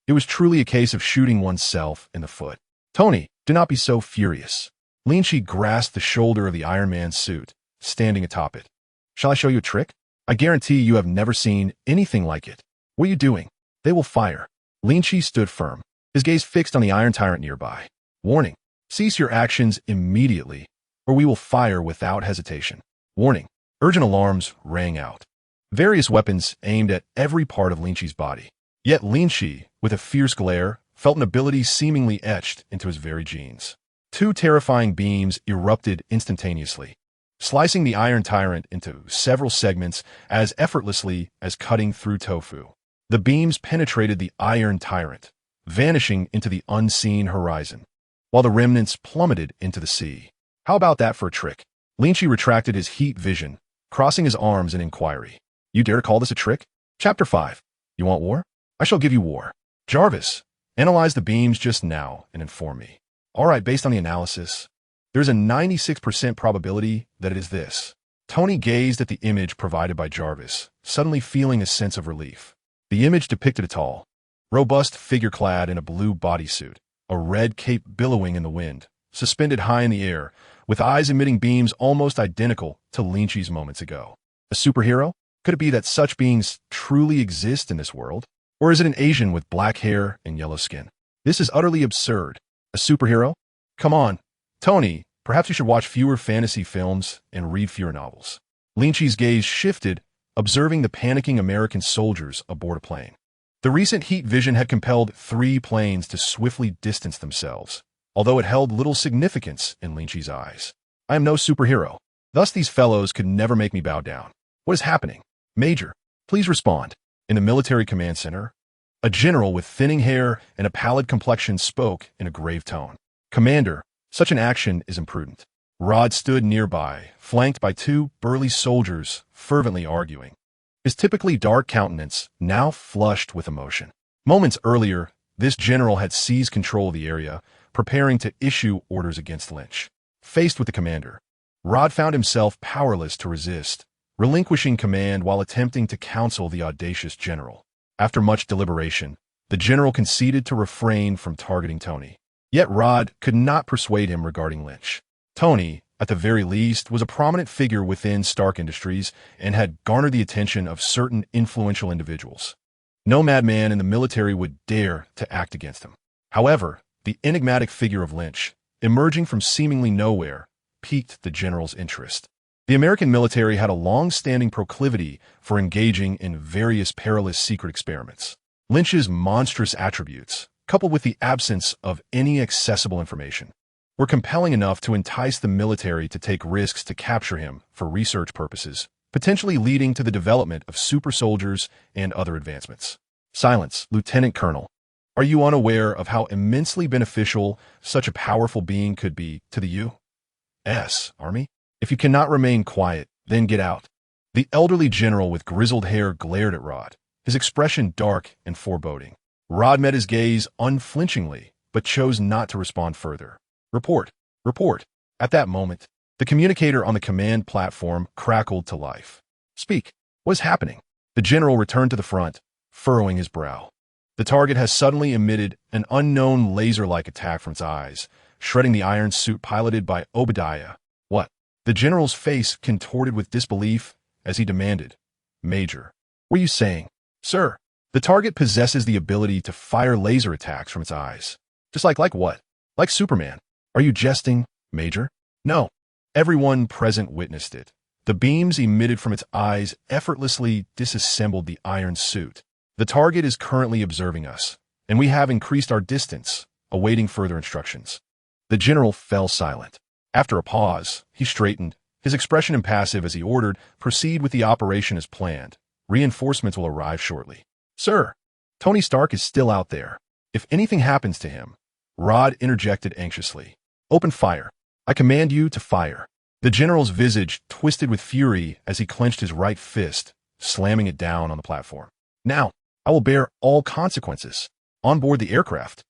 It was truly a case of shooting oneself in the foot. Tony, do not be so furious. Lin Qi grasped the shoulder of the Iron Man suit, standing atop it. Shall I show you a trick? I guarantee you have never seen anything like it. What are you doing? They will fire. Lin Qi stood firm, his gaze fixed on the Iron Tyrant nearby. Warning, cease your actions immediately, or we will fire without hesitation. Warning, urgent alarms rang out. Various weapons aimed at every part of Lin Qi's body. Yet Lin Qi, with a fierce glare, felt an ability seemingly etched into his very genes. Two terrifying beams erupted instantaneously, slicing the Iron Tyrant into several segments as effortlessly as cutting through tofu. The beams penetrated the Iron Tyrant, vanishing into the unseen horizon, while the remnants plummeted into the sea. How about that for a trick? Lin Qi retracted his heat vision, crossing his arms in inquiry. You dare to call this a trick? Chapter 5. You want war? I shall give you war. Jarvis, analyze the beams just now and inform me. All right, based on the analysis, there's a 96% probability that it is this. Tony gazed at the image provided by Jarvis, suddenly feeling a sense of relief. The image depicted a tall, robust figure clad in a blue bodysuit, a red cape billowing in the wind, suspended high in the air, with eyes emitting beams almost identical to Lin Qi's moments ago. A superhero? Could it be that such beings truly exist in this world? Or is it an Asian with black hair and yellow skin? This is utterly absurd. A superhero? Come on. Tony, perhaps you should watch fewer fantasy films and read fewer novels. Lin Qi's gaze shifted, observing the panicking American soldiers aboard a plane. The recent heat vision had compelled 3 planes to swiftly distance themselves, although it held little significance in Lin Qi's eyes. I am no superhero. Thus these fellows could never make me bow down. What is happening? Major, please respond. In the military command center, a general with thinning hair and a pallid complexion spoke in a grave tone. Commander, such an action is imprudent. Rod stood nearby, flanked by 2 burly soldiers, fervently arguing. His typically dark countenance now flushed with emotion. Moments earlier, this general had seized control of the area, preparing to issue orders against Lynch. Faced with the commander, Rod found himself powerless to resist, relinquishing command while attempting to counsel the audacious general. After much deliberation, the general conceded to refrain from targeting Tony. Yet Rod could not persuade him regarding Lynch. Tony, at the very least, was a prominent figure within Stark Industries and had garnered the attention of certain influential individuals. No madman in the military would dare to act against him. However, the enigmatic figure of Lynch, emerging from seemingly nowhere, piqued the general's interest. The American military had a long-standing proclivity for engaging in various perilous secret experiments. Lynch's monstrous attributes, coupled with the absence of any accessible information, were compelling enough to entice the military to take risks to capture him for research purposes, potentially leading to the development of super soldiers and other advancements. Silence, Lieutenant Colonel. Are you unaware of how immensely beneficial such a powerful being could be to the U.S. Army? If you cannot remain quiet, then get out. The elderly general with grizzled hair glared at Rod, his expression dark and foreboding. Rod met his gaze unflinchingly, but chose not to respond further. Report. At that moment, The communicator on the command platform crackled to life. Speak. What is happening? The general returned to the front, furrowing his brow. The target has suddenly emitted an unknown laser-like attack from its eyes, shredding the iron suit piloted by Obadiah. What? The general's face contorted with disbelief as he demanded. Major, what are you saying? Sir, the target possesses the ability to fire laser attacks from its eyes. Just like what? Like Superman. Are you jesting, Major? No. Everyone present witnessed it. The beams emitted from its eyes effortlessly disassembled the iron suit. The target is currently observing us, and we have increased our distance, awaiting further instructions. The general fell silent. After a pause, he straightened, his expression impassive as he ordered, proceed with the operation as planned. Reinforcements will arrive shortly. Sir, Tony Stark is still out there. If anything happens to him, Rod interjected anxiously. Open fire. I command you to fire. The general's visage twisted with fury as he clenched his right fist, slamming it down on the platform. Now, I will bear all consequences. On board the aircraft,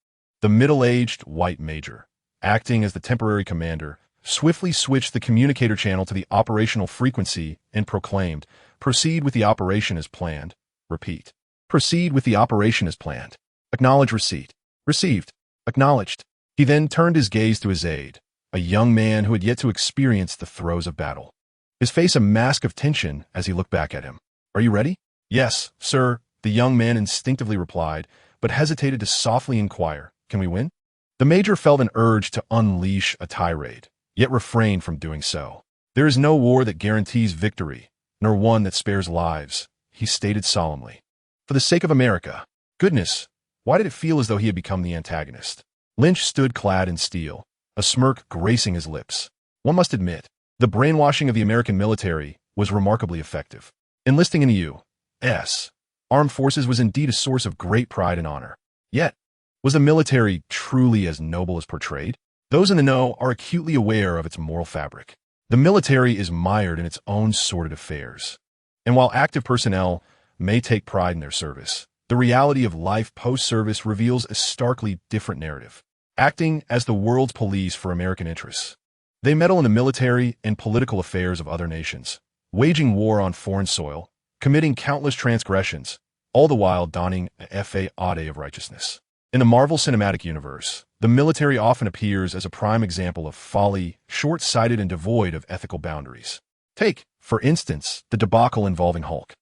the middle-aged white major, acting as the temporary commander, swiftly switched the communicator channel to the operational frequency and proclaimed, proceed with the operation as planned. Repeat. Proceed with the operation as planned. Acknowledge receipt. Received. Acknowledged. He then turned his gaze to his aide, a young man who had yet to experience the throes of battle. His face a mask of tension as he looked back at him. Are you ready? Yes, sir, the young man instinctively replied, but hesitated to softly inquire, can we win? The major felt an urge to unleash a tirade, yet refrained from doing so. There is no war that guarantees victory, nor one that spares lives, he stated solemnly. For the sake of America. Goodness, why did it feel as though he had become the antagonist? Lynch stood clad in steel, a smirk gracing his lips. One must admit, the brainwashing of the American military was remarkably effective. Enlisting in the U.S. Armed Forces was indeed a source of great pride and honor. Yet, was the military truly as noble as portrayed? Those in the know are acutely aware of its moral fabric. The military is mired in its own sordid affairs. And while active personnel may take pride in their service, the reality of life post-service reveals a starkly different narrative. Acting as the world's police for American interests, they meddle in the military and political affairs of other nations, waging war on foreign soil, committing countless transgressions, all the while donning a fade of righteousness. In the Marvel Cinematic Universe, the military often appears as a prime example of folly, short-sighted and devoid of ethical boundaries. Take, for instance, the debacle involving Hulk.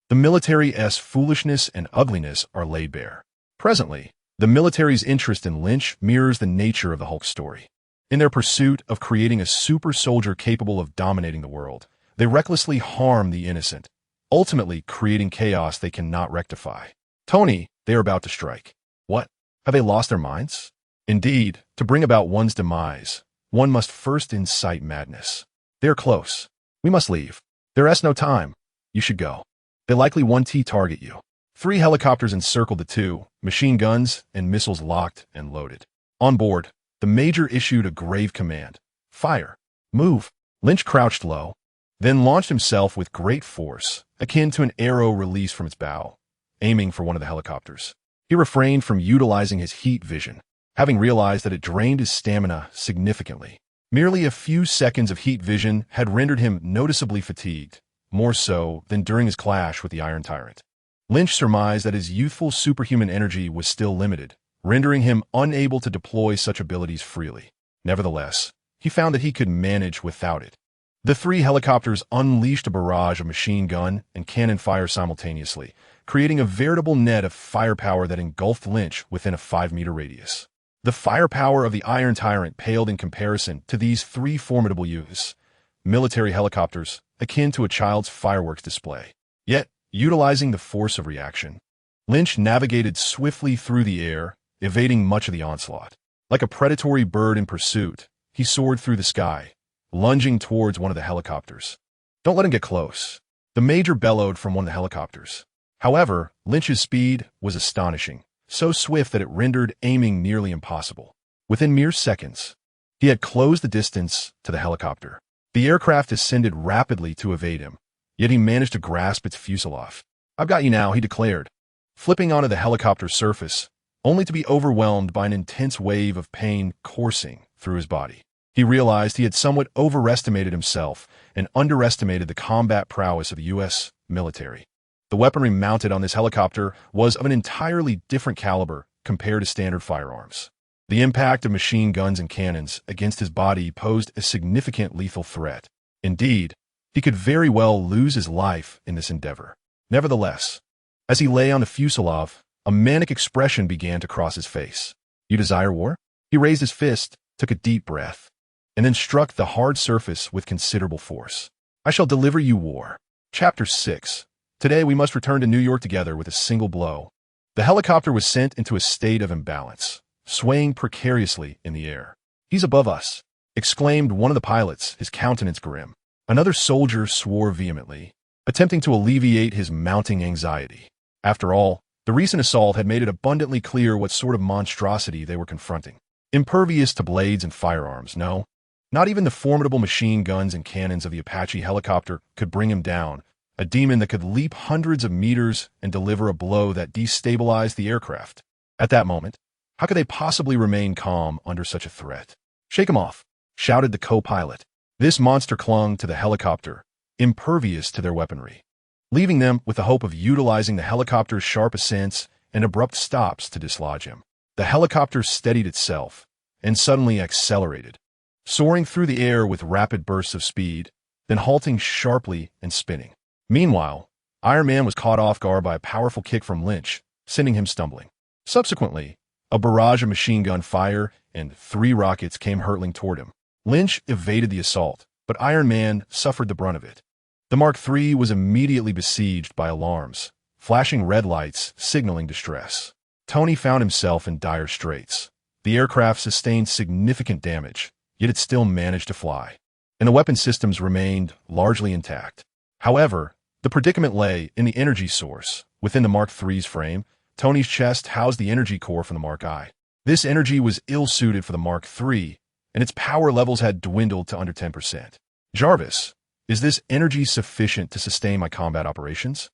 The military's foolishness and ugliness are laid bare. Presently, the military's interest in Lynch mirrors the nature of the Hulk story. In their pursuit of creating a super soldier capable of dominating the world, they recklessly harm the innocent, ultimately creating chaos they cannot rectify. Tony, they are about to strike. What? Have they lost their minds? Indeed, to bring about one's demise, one must first incite madness. They are close. We must leave. There is no time. You should go. They likely 1T target you. 3 helicopters encircled the 2, machine guns and missiles locked and loaded. On board, the major issued a grave command. Fire. Move. Lynch crouched low, then launched himself with great force, akin to an arrow released from its bow, aiming for one of the helicopters. He refrained from utilizing his heat vision, having realized that it drained his stamina significantly. Merely a few seconds of heat vision had rendered him noticeably fatigued, more so than during his clash with the Iron Tyrant. Lynch surmised that his youthful superhuman energy was still limited, rendering him unable to deploy such abilities freely. Nevertheless, he found that he could manage without it. The 3 helicopters unleashed a barrage of machine gun and cannon fire simultaneously, creating a veritable net of firepower that engulfed Lynch within a 5-meter radius. The firepower of the Iron Tyrant paled in comparison to these 3 formidable U.S. military helicopters, akin to a child's fireworks display. Yet, utilizing the force of reaction, Lynch navigated swiftly through the air, evading much of the onslaught. Like a predatory bird in pursuit, he soared through the sky, lunging towards one of the helicopters. Don't let him get close. The major bellowed from one of the helicopters. However, Lynch's speed was astonishing, so swift that it rendered aiming nearly impossible. Within mere seconds, he had closed the distance to the helicopter. The aircraft ascended rapidly to evade him, yet he managed to grasp its fuselage. I've got you now, he declared, flipping onto the helicopter's surface, only to be overwhelmed by an intense wave of pain coursing through his body. He realized he had somewhat overestimated himself and underestimated the combat prowess of the U.S. military. The weaponry mounted on this helicopter was of an entirely different caliber compared to standard firearms. The impact of machine guns and cannons against his body posed a significant lethal threat. Indeed, he could very well lose his life in this endeavor. Nevertheless, as he lay on the fuselage, a manic expression began to cross his face. "You desire war?" He raised his fist, took a deep breath, and then struck the hard surface with considerable force. "I shall deliver you war." Chapter 6. Today we must return to New York together with a single blow. The helicopter was sent into a state of imbalance, swaying precariously in the air. "He's above us," exclaimed one of the pilots, his countenance grim. Another soldier swore vehemently, attempting to alleviate his mounting anxiety. After all, the recent assault had made it abundantly clear what sort of monstrosity they were confronting. Impervious to blades and firearms, no. Not even the formidable machine guns and cannons of the Apache helicopter could bring him down, a demon that could leap hundreds of meters and deliver a blow that destabilized the aircraft. At that moment, how could they possibly remain calm under such a threat? "Shake him off," shouted the co-pilot. This monster clung to the helicopter, impervious to their weaponry, leaving them with the hope of utilizing the helicopter's sharp ascents and abrupt stops to dislodge him. The helicopter steadied itself and suddenly accelerated, soaring through the air with rapid bursts of speed, then halting sharply and spinning. Meanwhile, Iron Man was caught off guard by a powerful kick from Lin Qi, sending him stumbling. Subsequently, a barrage of machine gun fire and 3 rockets came hurtling toward him. Lin Qi evaded the assault, but Iron Man suffered the brunt of it. The Mark III was immediately besieged by alarms, flashing red lights signaling distress. Tony found himself in dire straits. The aircraft sustained significant damage, yet it still managed to fly, and the weapon systems remained largely intact. However, the predicament lay in the energy source. Within the Mark III's frame, Tony's chest housed the energy core from the Mark I. This energy was ill-suited for the Mark III, and its power levels had dwindled to under 10%. "Jarvis, is this energy sufficient to sustain my combat operations?"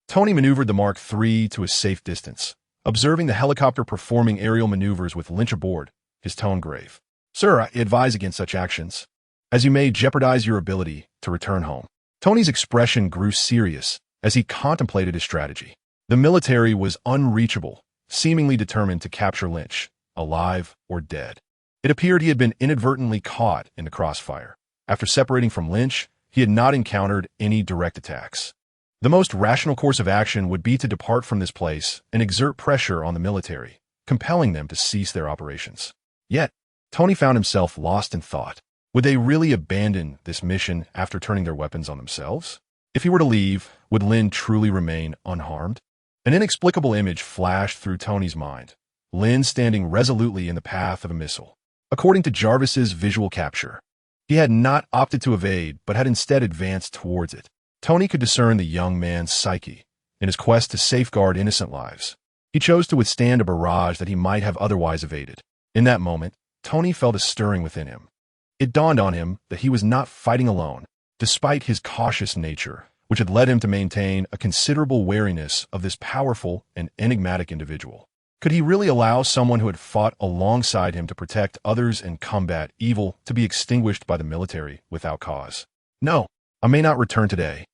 Tony maneuvered the Mark III to a safe distance, observing the helicopter performing aerial maneuvers with Lin Qi aboard, his tone grave. "Sir, I advise against such actions, as you may jeopardize your ability to return home." Tony's expression grew serious as he contemplated his strategy. The military was unreachable, seemingly determined to capture Lin Qi, alive or dead. It appeared he had been inadvertently caught in the crossfire. After separating from Lin Qi, he had not encountered any direct attacks. The most rational course of action would be to depart from this place and exert pressure on the military, compelling them to cease their operations. Yet, Tony found himself lost in thought. Would they really abandon this mission after turning their weapons on themselves? If he were to leave, would Lin truly remain unharmed? An inexplicable image flashed through Tony's mind. Lin standing resolutely in the path of a missile. According to Jarvis's visual capture, he had not opted to evade, but had instead advanced towards it. Tony could discern the young man's psyche in his quest to safeguard innocent lives. He chose to withstand a barrage that he might have otherwise evaded. In that moment, Tony felt a stirring within him. It dawned on him that he was not fighting alone, despite his cautious nature, which had led him to maintain a considerable wariness of this powerful and enigmatic individual. Could he really allow someone who had fought alongside him to protect others and combat evil to be extinguished by the military without cause? "No, I may not return today,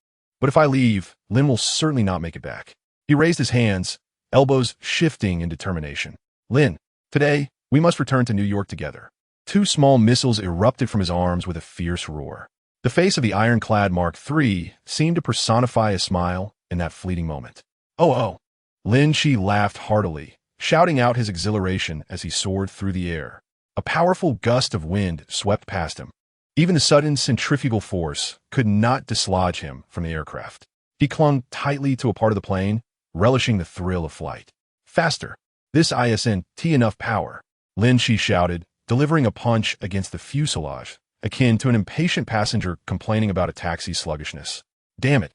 but if I leave, Lin will certainly not make it back." He raised his hands, elbows shifting in determination. "Lin, today, we must return to New York together." 2 small missiles erupted from his arms with a fierce roar. The face of the ironclad Mark III seemed to personify a smile in that fleeting moment. Oh! Lin Qi laughed heartily, shouting out his exhilaration as he soared through the air. A powerful gust of wind swept past him. Even the sudden centrifugal force could not dislodge him from the aircraft. He clung tightly to a part of the plane, relishing the thrill of flight. "Faster! This isn't enough power," Lin Qi shouted, delivering a punch against the fuselage, akin to an impatient passenger complaining about a taxi's sluggishness. "Damn it!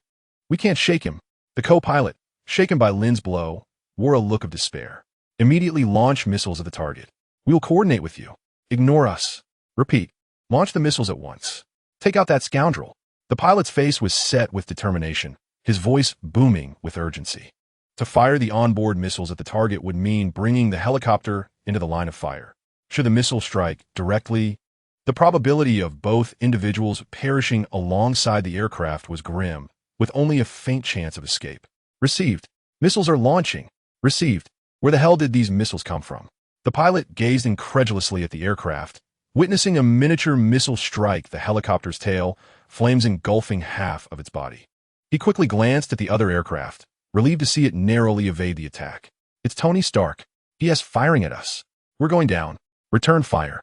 We can't shake him." The co-pilot, shaken by Lin's blow, wore a look of despair. "Immediately launch missiles at the target. We will coordinate with you. Ignore us. Repeat, launch the missiles at once. Take out that scoundrel." The pilot's face was set with determination, his voice booming with urgency. To fire the onboard missiles at the target would mean bringing the helicopter into the line of fire. Should the missile strike directly, The probability of both individuals perishing alongside the aircraft was grim, with only a faint chance of escape. Received. Missiles are launching. Received. Where the hell did these missiles come from? The pilot gazed incredulously at the aircraft, witnessing a miniature missile strike the helicopter's tail, flames engulfing half of its body. He quickly glanced at the other aircraft, relieved to see it narrowly evade the attack. It's Tony Stark. He is firing at us. We're going down. Return fire.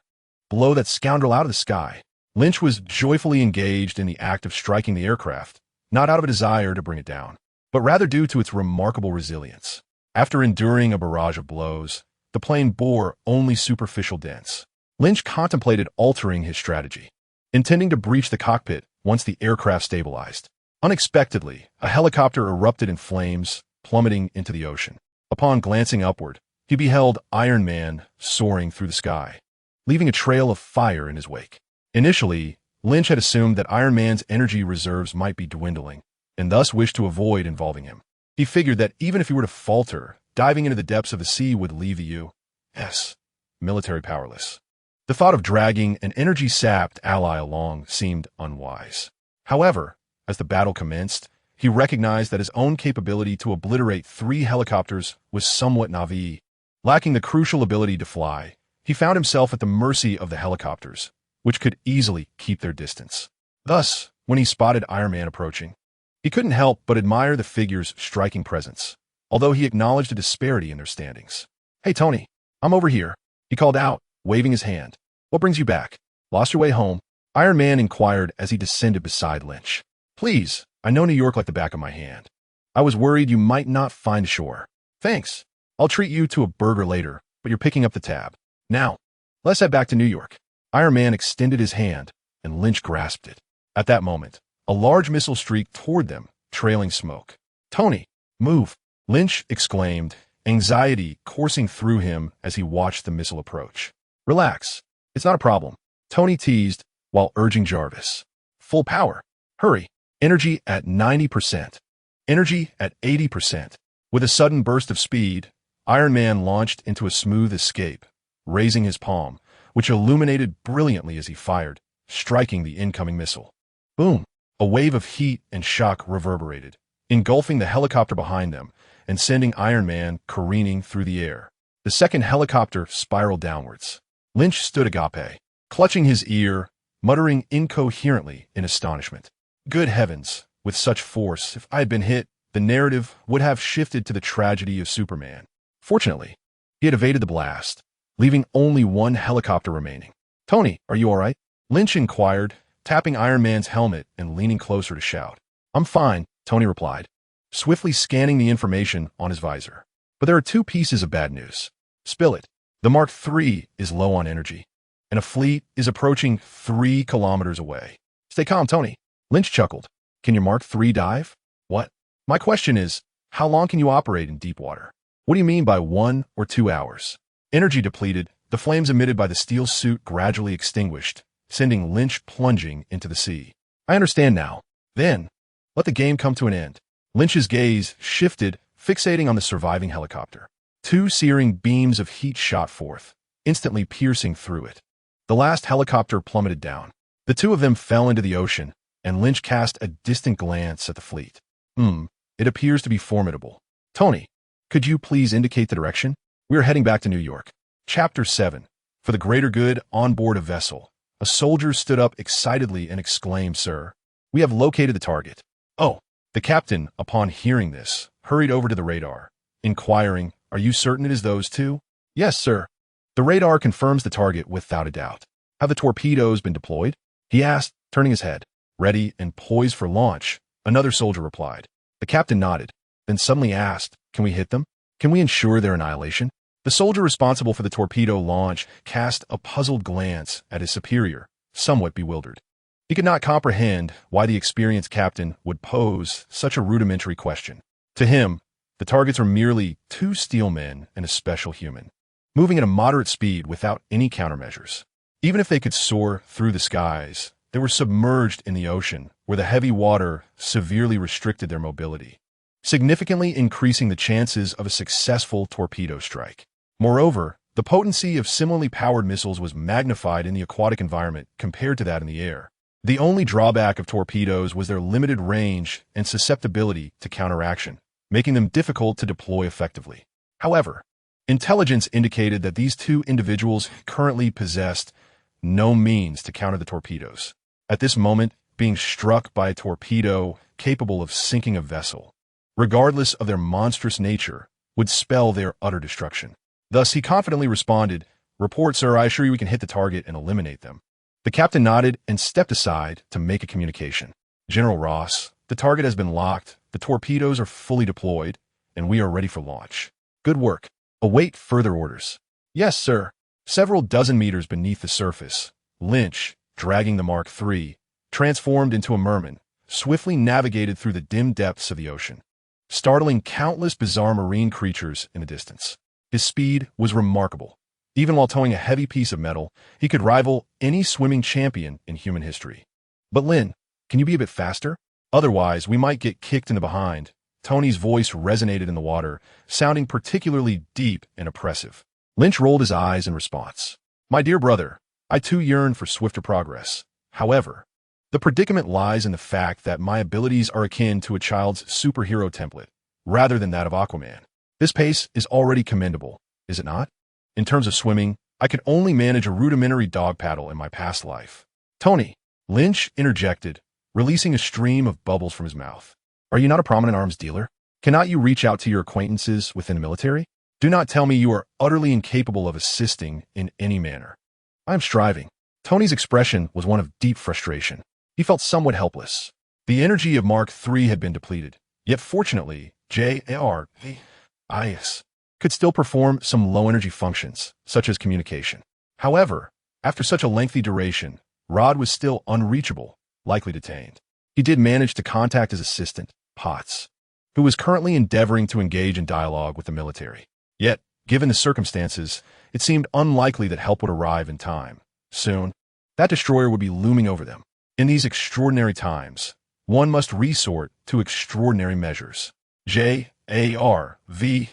Blow that scoundrel out of the sky. Lynch was joyfully engaged in the act of striking the aircraft, not out of a desire to bring it down, but rather due to its remarkable resilience. After enduring a barrage of blows, the plane bore only superficial dents. Lynch contemplated altering his strategy, intending to breach the cockpit once the aircraft stabilized. Unexpectedly, a helicopter erupted in flames, plummeting into the ocean. Upon glancing upward, he beheld Iron Man soaring through the sky, leaving a trail of fire in his wake. Initially, Lynch had assumed that Iron Man's energy reserves might be dwindling, and thus wished to avoid involving him. He figured that even if he were to falter, diving into the depths of the sea would leave the U.S. military powerless. The thought of dragging an energy-sapped ally along seemed unwise. However, as the battle commenced, he recognized that his own capability to obliterate 3 helicopters was somewhat naive. Lacking the crucial ability to fly, he found himself at the mercy of the helicopters, which could easily keep their distance. Thus, when he spotted Iron Man approaching, he couldn't help but admire the figure's striking presence, although he acknowledged a disparity in their standings. "Hey, Tony, I'm over here," he called out, waving his hand. "What brings you back? Lost your way home?" Iron Man inquired as he descended beside Lynch. "Please, I know New York like the back of my hand. I was worried you might not find shore." "Thanks. I'll treat you to a burger later, but you're picking up the tab. Now, let's head back to New York." Iron Man extended his hand, and Lynch grasped it. At that moment, a large missile streaked toward them, trailing smoke. "Tony, move!" Lynch exclaimed, anxiety coursing through him as he watched the missile approach. "Relax. It's not a problem," Tony teased while urging Jarvis. "Full power. Hurry. Energy at 90%. Energy at 80%. With a sudden burst of speed, Iron Man launched into a smooth escape, raising his palm, which illuminated brilliantly as he fired, striking the incoming missile. Boom! A wave of heat and shock reverberated, engulfing the helicopter behind them and sending Iron Man careening through the air. The second helicopter spiraled downwards. Lynch stood agape, clutching his ear, muttering incoherently in astonishment. Good heavens, with such force, if I had been hit, the narrative would have shifted to the tragedy of Superman. Fortunately, he had evaded the blast, leaving only one helicopter remaining. "Tony, are you all right?" Lynch inquired, tapping Iron Man's helmet and leaning closer to shout. "I'm fine," Tony replied, swiftly scanning the information on his visor. "But there are 2 pieces of bad news." "Spill it." "The Mark III is low on energy, and a fleet is approaching 3 kilometers away." "Stay calm, Tony." Lynch chuckled. "Can your Mark III dive?" "What?" "My question is, how long can you operate in deep water?" "What do you mean by 1 or 2 hours?" Energy depleted, the flames emitted by the steel suit gradually extinguished, sending Lynch plunging into the sea. "I understand now. Then, let the game come to an end." Lynch's gaze shifted, fixating on the surviving helicopter. 2 searing beams of heat shot forth, instantly piercing through it. The last helicopter plummeted down. The 2 of them fell into the ocean, and Lynch cast a distant glance at the fleet. It appears to be formidable. "Tony, could you please indicate the direction? We are heading back to New York." Chapter 7. For the greater good on board a vessel. A soldier stood up excitedly and exclaimed, "Sir, we have located the target." "Oh." The captain, upon hearing this, hurried over to the radar, inquiring, "Are you certain it is those 2? "Yes, sir." "The radar confirms the target without a doubt." "Have the torpedoes been deployed?" he asked, turning his head. "Ready and poised for launch," another soldier replied. The captain nodded, then suddenly asked, "Can we hit them? Can we ensure their annihilation?" The soldier responsible for the torpedo launch cast a puzzled glance at his superior, somewhat bewildered. He could not comprehend why the experienced captain would pose such a rudimentary question. To him, the targets were merely 2 steel men and a special human, moving at a moderate speed without any countermeasures. Even if they could soar through the skies, they were submerged in the ocean, where the heavy water severely restricted their mobility, significantly increasing the chances of a successful torpedo strike. Moreover, the The potency of similarly powered missiles was magnified in the aquatic environment compared to that in the air. The only drawback of torpedoes was their limited range and susceptibility to counteraction, making them difficult to deploy effectively. However, intelligence indicated that these two individuals currently possessed no means to counter the torpedoes. At this moment, being struck by a torpedo capable of sinking a vessel, regardless of their monstrous nature, would spell their utter destruction. Thus, he confidently responded, "Report, sir. I assure you we can hit the target and eliminate them." The captain nodded and stepped aside to make a communication. "General Ross, the target has been locked, the torpedoes are fully deployed, and we are ready for launch. Good work. Await further orders." "Yes, sir." Several dozen meters beneath the surface, Lin Qi, dragging the Mark III, transformed into a merman, swiftly navigated through the dim depths of the ocean, startling countless bizarre marine creatures in the distance. His speed was remarkable. Even while towing a heavy piece of metal, he could rival any swimming champion in human history. "But Lin, can you be a bit faster? Otherwise, we might get kicked in the behind." Tony's voice resonated in the water, sounding particularly deep and oppressive. Lynch rolled his eyes in response. "My dear brother, I too yearn for swifter progress. However, the predicament lies in the fact that my abilities are akin to a child's superhero template, rather than that of Aquaman. This pace is already commendable, is it not? In terms of swimming, I could only manage a rudimentary dog paddle in my past life." "Tony," Lynch interjected, releasing a stream of bubbles from his mouth. "Are you not a prominent arms dealer? Cannot you reach out to your acquaintances within the military? Do not tell me you are utterly incapable of assisting in any manner." "I am striving." Tony's expression was one of deep frustration. He felt somewhat helpless. The energy of Mark III had been depleted, yet fortunately, JARVIS could still perform some low-energy functions, such as communication. However, after such a lengthy duration, Rod was still unreachable, likely detained. He did manage to contact his assistant, Potts, who was currently endeavoring to engage in dialogue with the military. Yet, given the circumstances, it seemed unlikely that help would arrive in time. Soon, that destroyer would be looming over them. In these extraordinary times, one must resort to extraordinary measures. JARVIS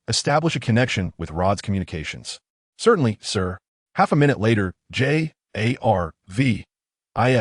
establish a connection with Rod's communications. "Certainly, sir." Half a minute later, JARVIS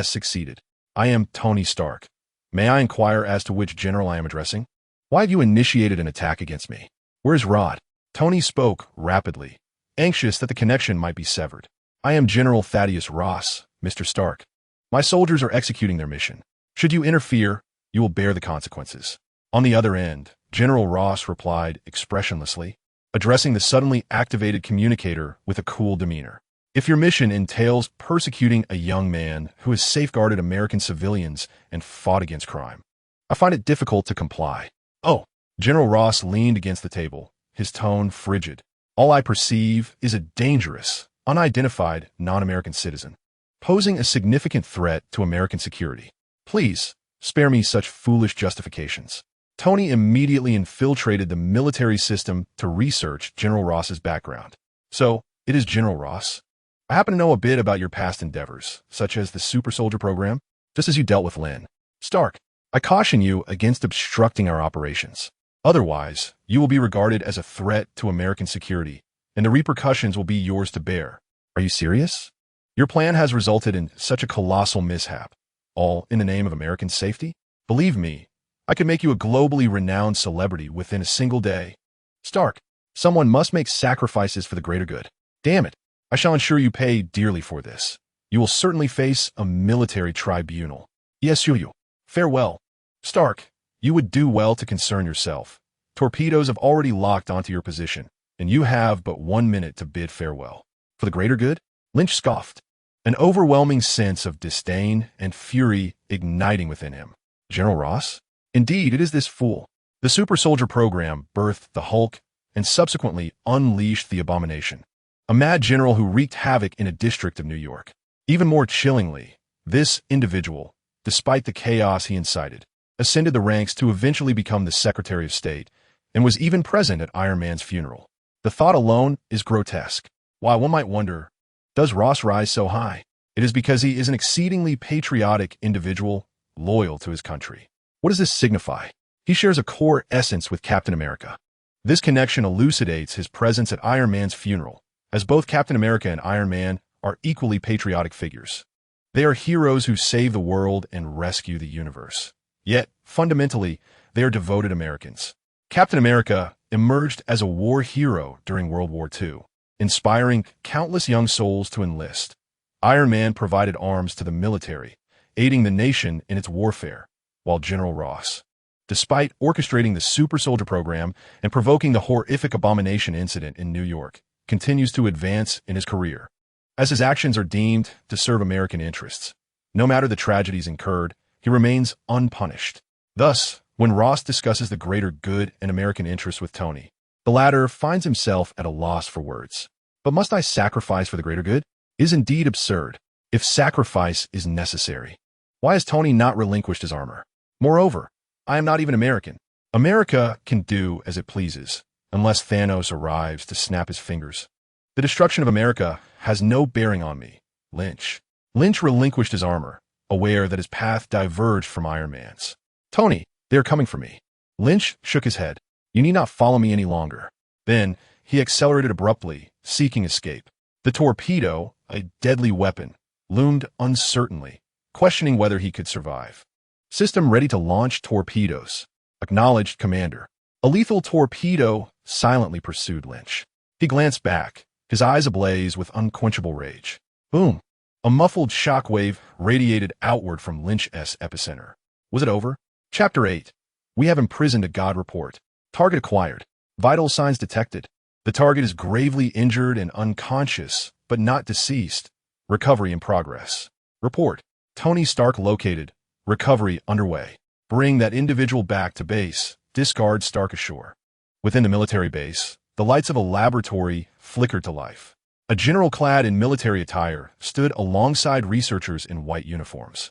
succeeded. "I am Tony Stark. May I inquire as to which general I am addressing? Why have you initiated an attack against me? Where's Rod?" Tony spoke rapidly, anxious that the connection might be severed. "I am General Thaddeus Ross, Mr. Stark. My soldiers are executing their mission. Should you interfere, you will bear the consequences." On the other end, General Ross replied expressionlessly, addressing the suddenly activated communicator with a cool demeanor. "If your mission entails persecuting a young man who has safeguarded American civilians and fought against crime, I find it difficult to comply." "Oh." General Ross leaned against the table, his tone frigid. "All I perceive is a dangerous, unidentified non-American citizen, posing a significant threat to American security. Please, spare me such foolish justifications." Tony immediately infiltrated the military system to research General Ross's background. "So, it is General Ross. I happen to know a bit about your past endeavors, such as the Super Soldier program, just as you dealt with Lin. Stark, I caution you against obstructing our operations. Otherwise, you will be regarded as a threat to American security, and the repercussions will be yours to bear. Are you serious? Your plan has resulted in such a colossal mishap, all in the name of American safety? Believe me, I could make you a globally renowned celebrity within a single day. Stark, someone must make sacrifices for the greater good. Damn it, I shall ensure you pay dearly for this. You will certainly face a military tribunal. Yes, you. Farewell. Stark, you would do well to concern yourself. Torpedoes have already locked onto your position, and you have but 1 minute to bid farewell. For the greater good? Lynch scoffed, an overwhelming sense of disdain and fury igniting within him. General Ross? Indeed, it is this fool. The Super Soldier program birthed the Hulk and subsequently unleashed the Abomination, a mad general who wreaked havoc in a district of New York. Even more chillingly, this individual, despite the chaos he incited, ascended the ranks to eventually become the Secretary of State and was even present at Iron Man's funeral. The thought alone is grotesque. While one might wonder, does Ross rise so high? It is because he is an exceedingly patriotic individual, loyal to his country. What does this signify? He shares a core essence with Captain America. This connection elucidates his presence at Iron Man's funeral, as both Captain America and Iron Man are equally patriotic figures. They are heroes who save the world and rescue the universe. Yet, fundamentally, they are devoted Americans. Captain America emerged as a war hero during World War II, inspiring countless young souls to enlist. Iron Man provided arms to the military, aiding the nation in its warfare, while General Ross, despite orchestrating the Super Soldier program and provoking the horrific abomination incident in New York, continues to advance in his career, as his actions are deemed to serve American interests. No matter the tragedies incurred, he remains unpunished. Thus, when Ross discusses the greater good and American interests with Tony, the latter finds himself at a loss for words. But must I sacrifice for the greater good? Is indeed absurd. If sacrifice is necessary, why has Tony not relinquished his armor? Moreover, I am not even American. America can do as it pleases, unless Thanos arrives to snap his fingers. The destruction of America has no bearing on me. Lynch relinquished his armor, aware that his path diverged from Iron Man's. Tony, they are coming for me. Lynch shook his head. You need not follow me any longer. Then, he accelerated abruptly, seeking escape. The torpedo, a deadly weapon, loomed uncertainly, questioning whether he could survive. System ready to launch torpedoes. Acknowledged, Commander. A lethal torpedo silently pursued Lynch. He glanced back, his eyes ablaze with unquenchable rage. Boom! A muffled shockwave radiated outward from Lynch's epicenter. Was it over? Chapter 8. We have imprisoned a God report. Target acquired. Vital signs detected. The target is gravely injured and unconscious, but not deceased. Recovery in progress. Report. Tony Stark located. Recovery underway. Bring that individual back to base. Discard Stark ashore. Within the military base, the lights of a laboratory flickered to life. A general clad in military attire stood alongside researchers in white uniforms,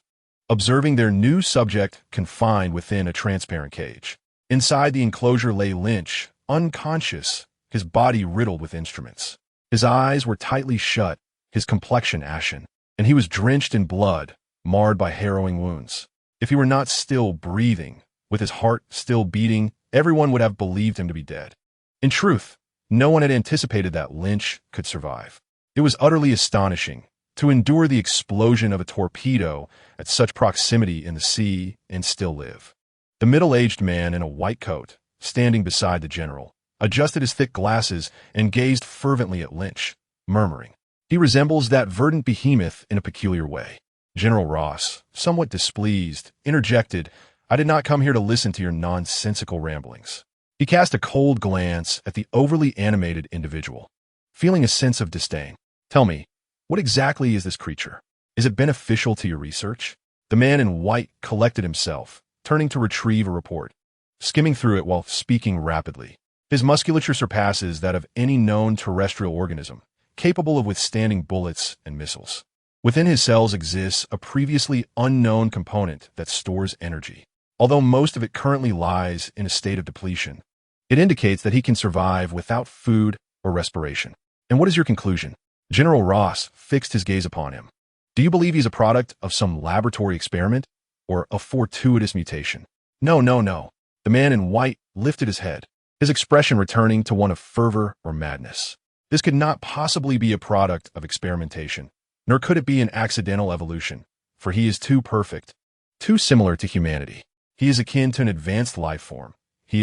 observing their new subject confined within a transparent cage. Inside the enclosure lay Lynch, unconscious, his body riddled with instruments. His eyes were tightly shut, his complexion ashen, and he was drenched in blood, marred by harrowing wounds. If he were not still breathing, with his heart still beating, everyone would have believed him to be dead. In truth, no one had anticipated that Lynch could survive. It was utterly astonishing to endure the explosion of a torpedo at such proximity in the sea and still live. The middle-aged man in a white coat, standing beside the general, adjusted his thick glasses and gazed fervently at Lynch, murmuring, "He resembles that verdant behemoth in a peculiar way." General Ross, somewhat displeased, interjected, "I did not come here to listen to your nonsensical ramblings." He cast a cold glance at the overly animated individual, feeling a sense of disdain. "Tell me, what exactly is this creature? Is it beneficial to your research?" The man in white collected himself, turning to retrieve a report, skimming through it while speaking rapidly. His musculature surpasses that of any known terrestrial organism, capable of withstanding bullets and missiles. Within his cells exists a previously unknown component that stores energy. Although most of it currently lies in a state of depletion, it indicates that he can survive without food or respiration. And what is your conclusion? General Ross fixed his gaze upon him. Do you believe he's a product of some laboratory experiment or a fortuitous mutation? No. The man in white lifted his head, his expression returning to one of fervor or madness. This could not possibly be a product of experimentation, nor could it be an accidental evolution, for he is too perfect, too similar to humanity. He is akin to an advanced life form. He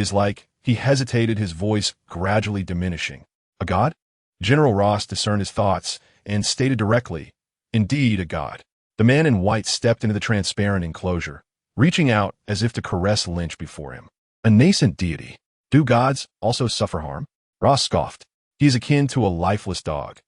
hesitated, his voice gradually diminishing. A god? General Ross discerned his thoughts and stated directly, "Indeed, a god." The man in white stepped into the transparent enclosure, reaching out as if to caress Lynch before him. A nascent deity. Do gods also suffer harm? Ross scoffed. He is akin to a lifeless dog.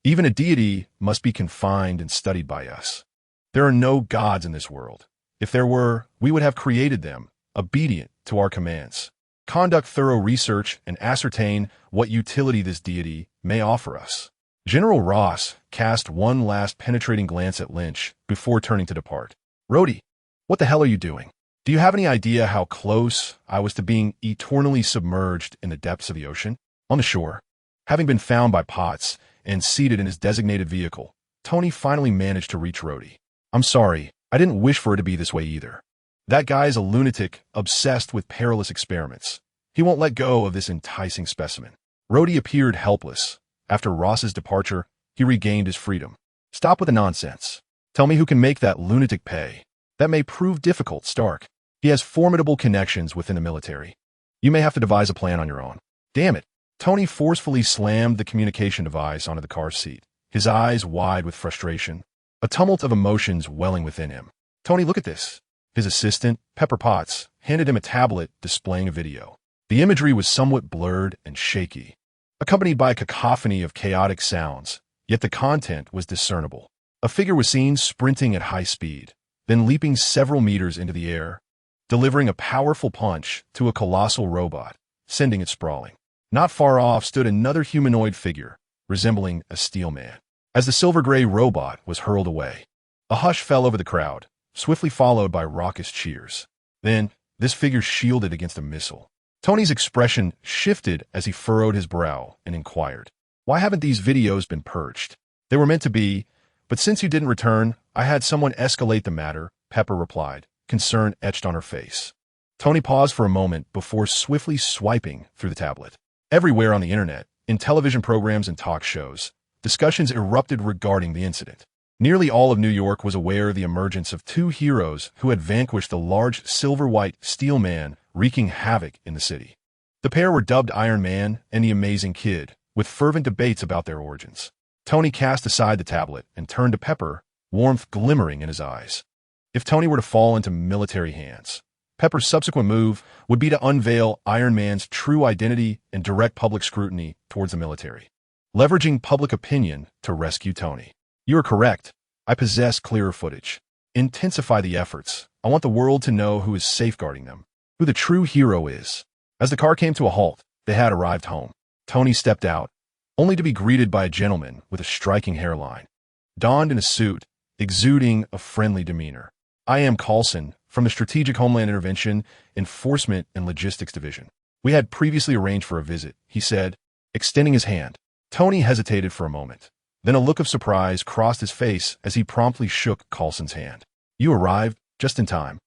Even a deity must be confined and studied by us. There are no gods in this world. If there were, we would have created them, obedient to our commands. Conduct thorough research and ascertain what utility this deity may offer us. General Ross cast one last penetrating glance at Lynch before turning to depart. Rhodey, what the hell are you doing? Do you have any idea how close I was to being eternally submerged in the depths of the ocean? On the shore, having been found by Potts and seated in his designated vehicle, Tony finally managed to reach Rhodey. I'm sorry, I didn't wish for it to be this way either. That guy is a lunatic obsessed with perilous experiments. He won't let go of this enticing specimen. Rhodey appeared helpless. After Ross's departure, he regained his freedom. Stop with the nonsense. Tell me who can make that lunatic pay. That may prove difficult, Stark. He has formidable connections within the military. You may have to devise a plan on your own. Damn it. Tony forcefully slammed the communication device onto the car's seat, his eyes wide with frustration, a tumult of emotions welling within him. Tony, look at this. His assistant, Pepper Potts, handed him a tablet displaying a video. The imagery was somewhat blurred and shaky, accompanied by a cacophony of chaotic sounds, yet the content was discernible. A figure was seen sprinting at high speed, then leaping several meters into the air, delivering a powerful punch to a colossal robot, sending it sprawling. Not far off stood another humanoid figure, resembling a steel man. As the silver-gray robot was hurled away, a hush fell over the crowd, swiftly followed by raucous cheers. Then, this figure shielded against a missile. Tony's expression shifted as he furrowed his brow and inquired, "Why haven't these videos been purged? They were meant to be, but since you didn't return, I had someone escalate the matter," Pepper replied, concern etched on her face. Tony paused for a moment before swiftly swiping through the tablet. Everywhere on the internet, in television programs and talk shows, discussions erupted regarding the incident. Nearly all of New York was aware of the emergence of two heroes who had vanquished the large silver-white steel man wreaking havoc in the city. The pair were dubbed Iron Man and the Amazing Kid, with fervent debates about their origins. Tony cast aside the tablet and turned to Pepper, warmth glimmering in his eyes. If Tony were to fall into military hands, Pepper's subsequent move would be to unveil Iron Man's true identity and direct public scrutiny towards the military, leveraging public opinion to rescue Tony. You are correct. I possess clearer footage. Intensify the efforts. I want the world to know who is safeguarding them, who the true hero is. As the car came to a halt, they had arrived home. Tony stepped out, only to be greeted by a gentleman with a striking hairline, donned in a suit, exuding a friendly demeanor. I am Coulson, from the Strategic Homeland Intervention, Enforcement and Logistics Division. We had previously arranged for a visit, he said, extending his hand. Tony hesitated for a moment. Then a look of surprise crossed his face as he promptly shook Coulson's hand. You arrived just in time.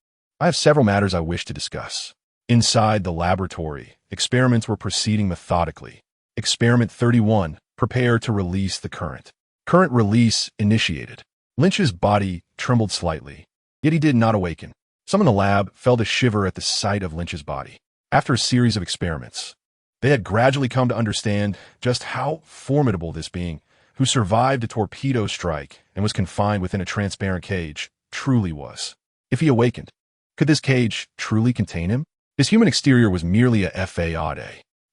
I have several matters I wish to discuss. Inside the laboratory, experiments were proceeding methodically. Experiment 31, prepare to release the current. Current release initiated. Lynch's body trembled slightly, yet he did not awaken. Some in the lab felt a shiver at the sight of Lynch's body. After a series of experiments, they had gradually come to understand just how formidable this being, who survived a torpedo strike and was confined within a transparent cage, truly was. If he awakened, could this cage truly contain him? His human exterior was merely a fade,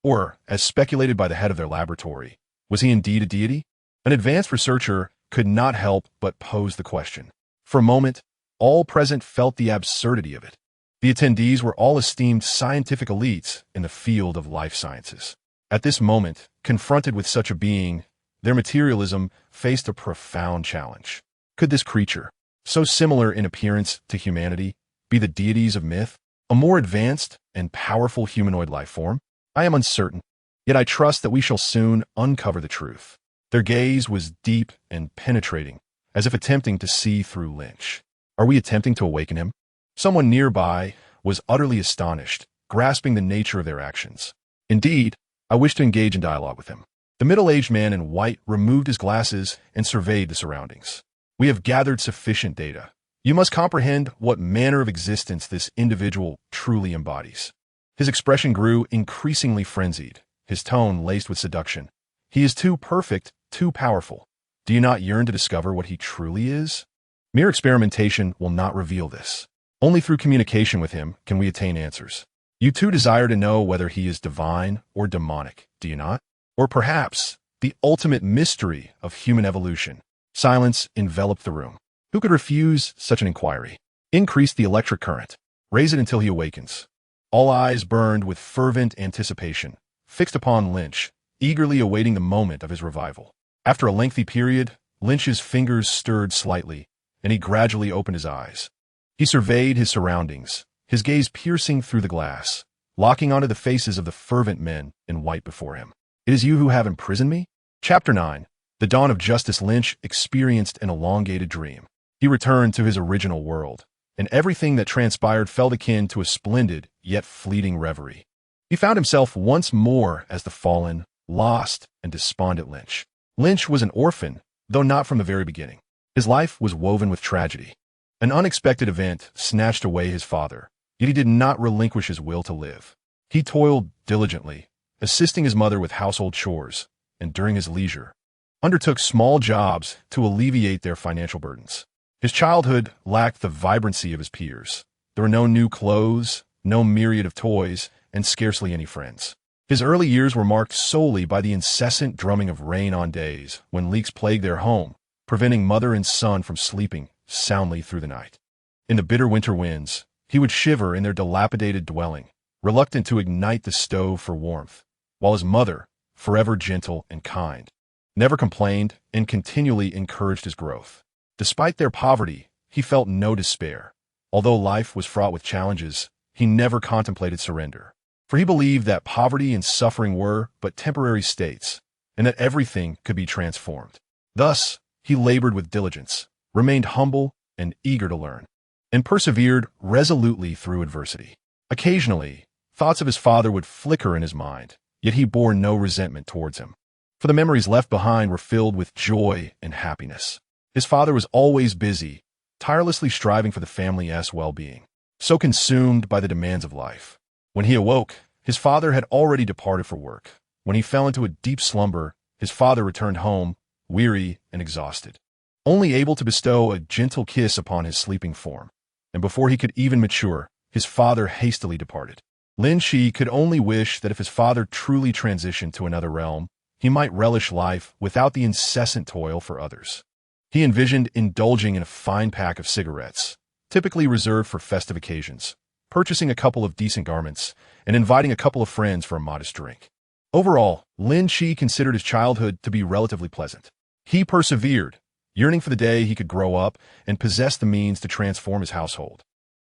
or, as speculated by the head of their laboratory, was he indeed a deity? An advanced researcher could not help but pose the question. For a moment, all present felt the absurdity of it. The attendees were all esteemed scientific elites in the field of life sciences. At this moment, confronted with such a being, their materialism faced a profound challenge. Could this creature, so similar in appearance to humanity, be the deities of myth, a more advanced and powerful humanoid life form? I am uncertain, yet I trust that we shall soon uncover the truth. Their gaze was deep and penetrating, as if attempting to see through Lynch. Are we attempting to awaken him? Someone nearby was utterly astonished, grasping the nature of their actions. Indeed, I wish to engage in dialogue with him. The middle-aged man in white removed his glasses and surveyed the surroundings. We have gathered sufficient data. You must comprehend what manner of existence this individual truly embodies. His expression grew increasingly frenzied, his tone laced with seduction. He is too perfect, too powerful. Do you not yearn to discover what he truly is? Mere experimentation will not reveal this. Only through communication with him can we attain answers. You too desire to know whether he is divine or demonic, do you not? Or perhaps the ultimate mystery of human evolution. Silence enveloped the room. Who could refuse such an inquiry? Increase the electric current. Raise it until he awakens. All eyes burned with fervent anticipation, fixed upon Lynch, eagerly awaiting the moment of his revival. After a lengthy period, Lynch's fingers stirred slightly, and he gradually opened his eyes. He surveyed his surroundings, his gaze piercing through the glass, locking onto the faces of the fervent men in white before him. It is you who have imprisoned me? Chapter 9. The dawn of Justice. Lynch experienced an elongated dream. He returned to his original world, and everything that transpired felt akin to a splendid yet fleeting reverie. He found himself once more as the fallen, lost, and despondent Lynch. Lynch was an orphan, though not from the very beginning. His life was woven with tragedy. An unexpected event snatched away his father, yet he did not relinquish his will to live. He toiled diligently, assisting his mother with household chores, and during his leisure, undertook small jobs to alleviate their financial burdens. His childhood lacked the vibrancy of his peers. There were no new clothes, no myriad of toys, and scarcely any friends. His early years were marked solely by the incessant drumming of rain on days when leaks plagued their home, preventing mother and son from sleeping soundly through the night. In the bitter winter winds, he would shiver in their dilapidated dwelling, reluctant to ignite the stove for warmth, while his mother, forever gentle and kind, never complained and continually encouraged his growth. Despite their poverty, he felt no despair. Although life was fraught with challenges, he never contemplated surrender. For he believed that poverty and suffering were but temporary states, and that everything could be transformed. Thus, he labored with diligence, remained humble and eager to learn, and persevered resolutely through adversity. Occasionally, thoughts of his father would flicker in his mind, yet he bore no resentment towards him, for the memories left behind were filled with joy and happiness. His father was always busy, tirelessly striving for the family's well-being, so consumed by the demands of life. When he awoke, his father had already departed for work. When he fell into a deep slumber, his father returned home, weary and exhausted, only able to bestow a gentle kiss upon his sleeping form. And before he could even mature, his father hastily departed. Lin Qi could only wish that if his father truly transitioned to another realm, he might relish life without the incessant toil for others. He envisioned indulging in a fine pack of cigarettes, typically reserved for festive occasions, purchasing a couple of decent garments, and inviting a couple of friends for a modest drink. Overall, Lin Qi considered his childhood to be relatively pleasant. He persevered, yearning for the day he could grow up and possess the means to transform his household,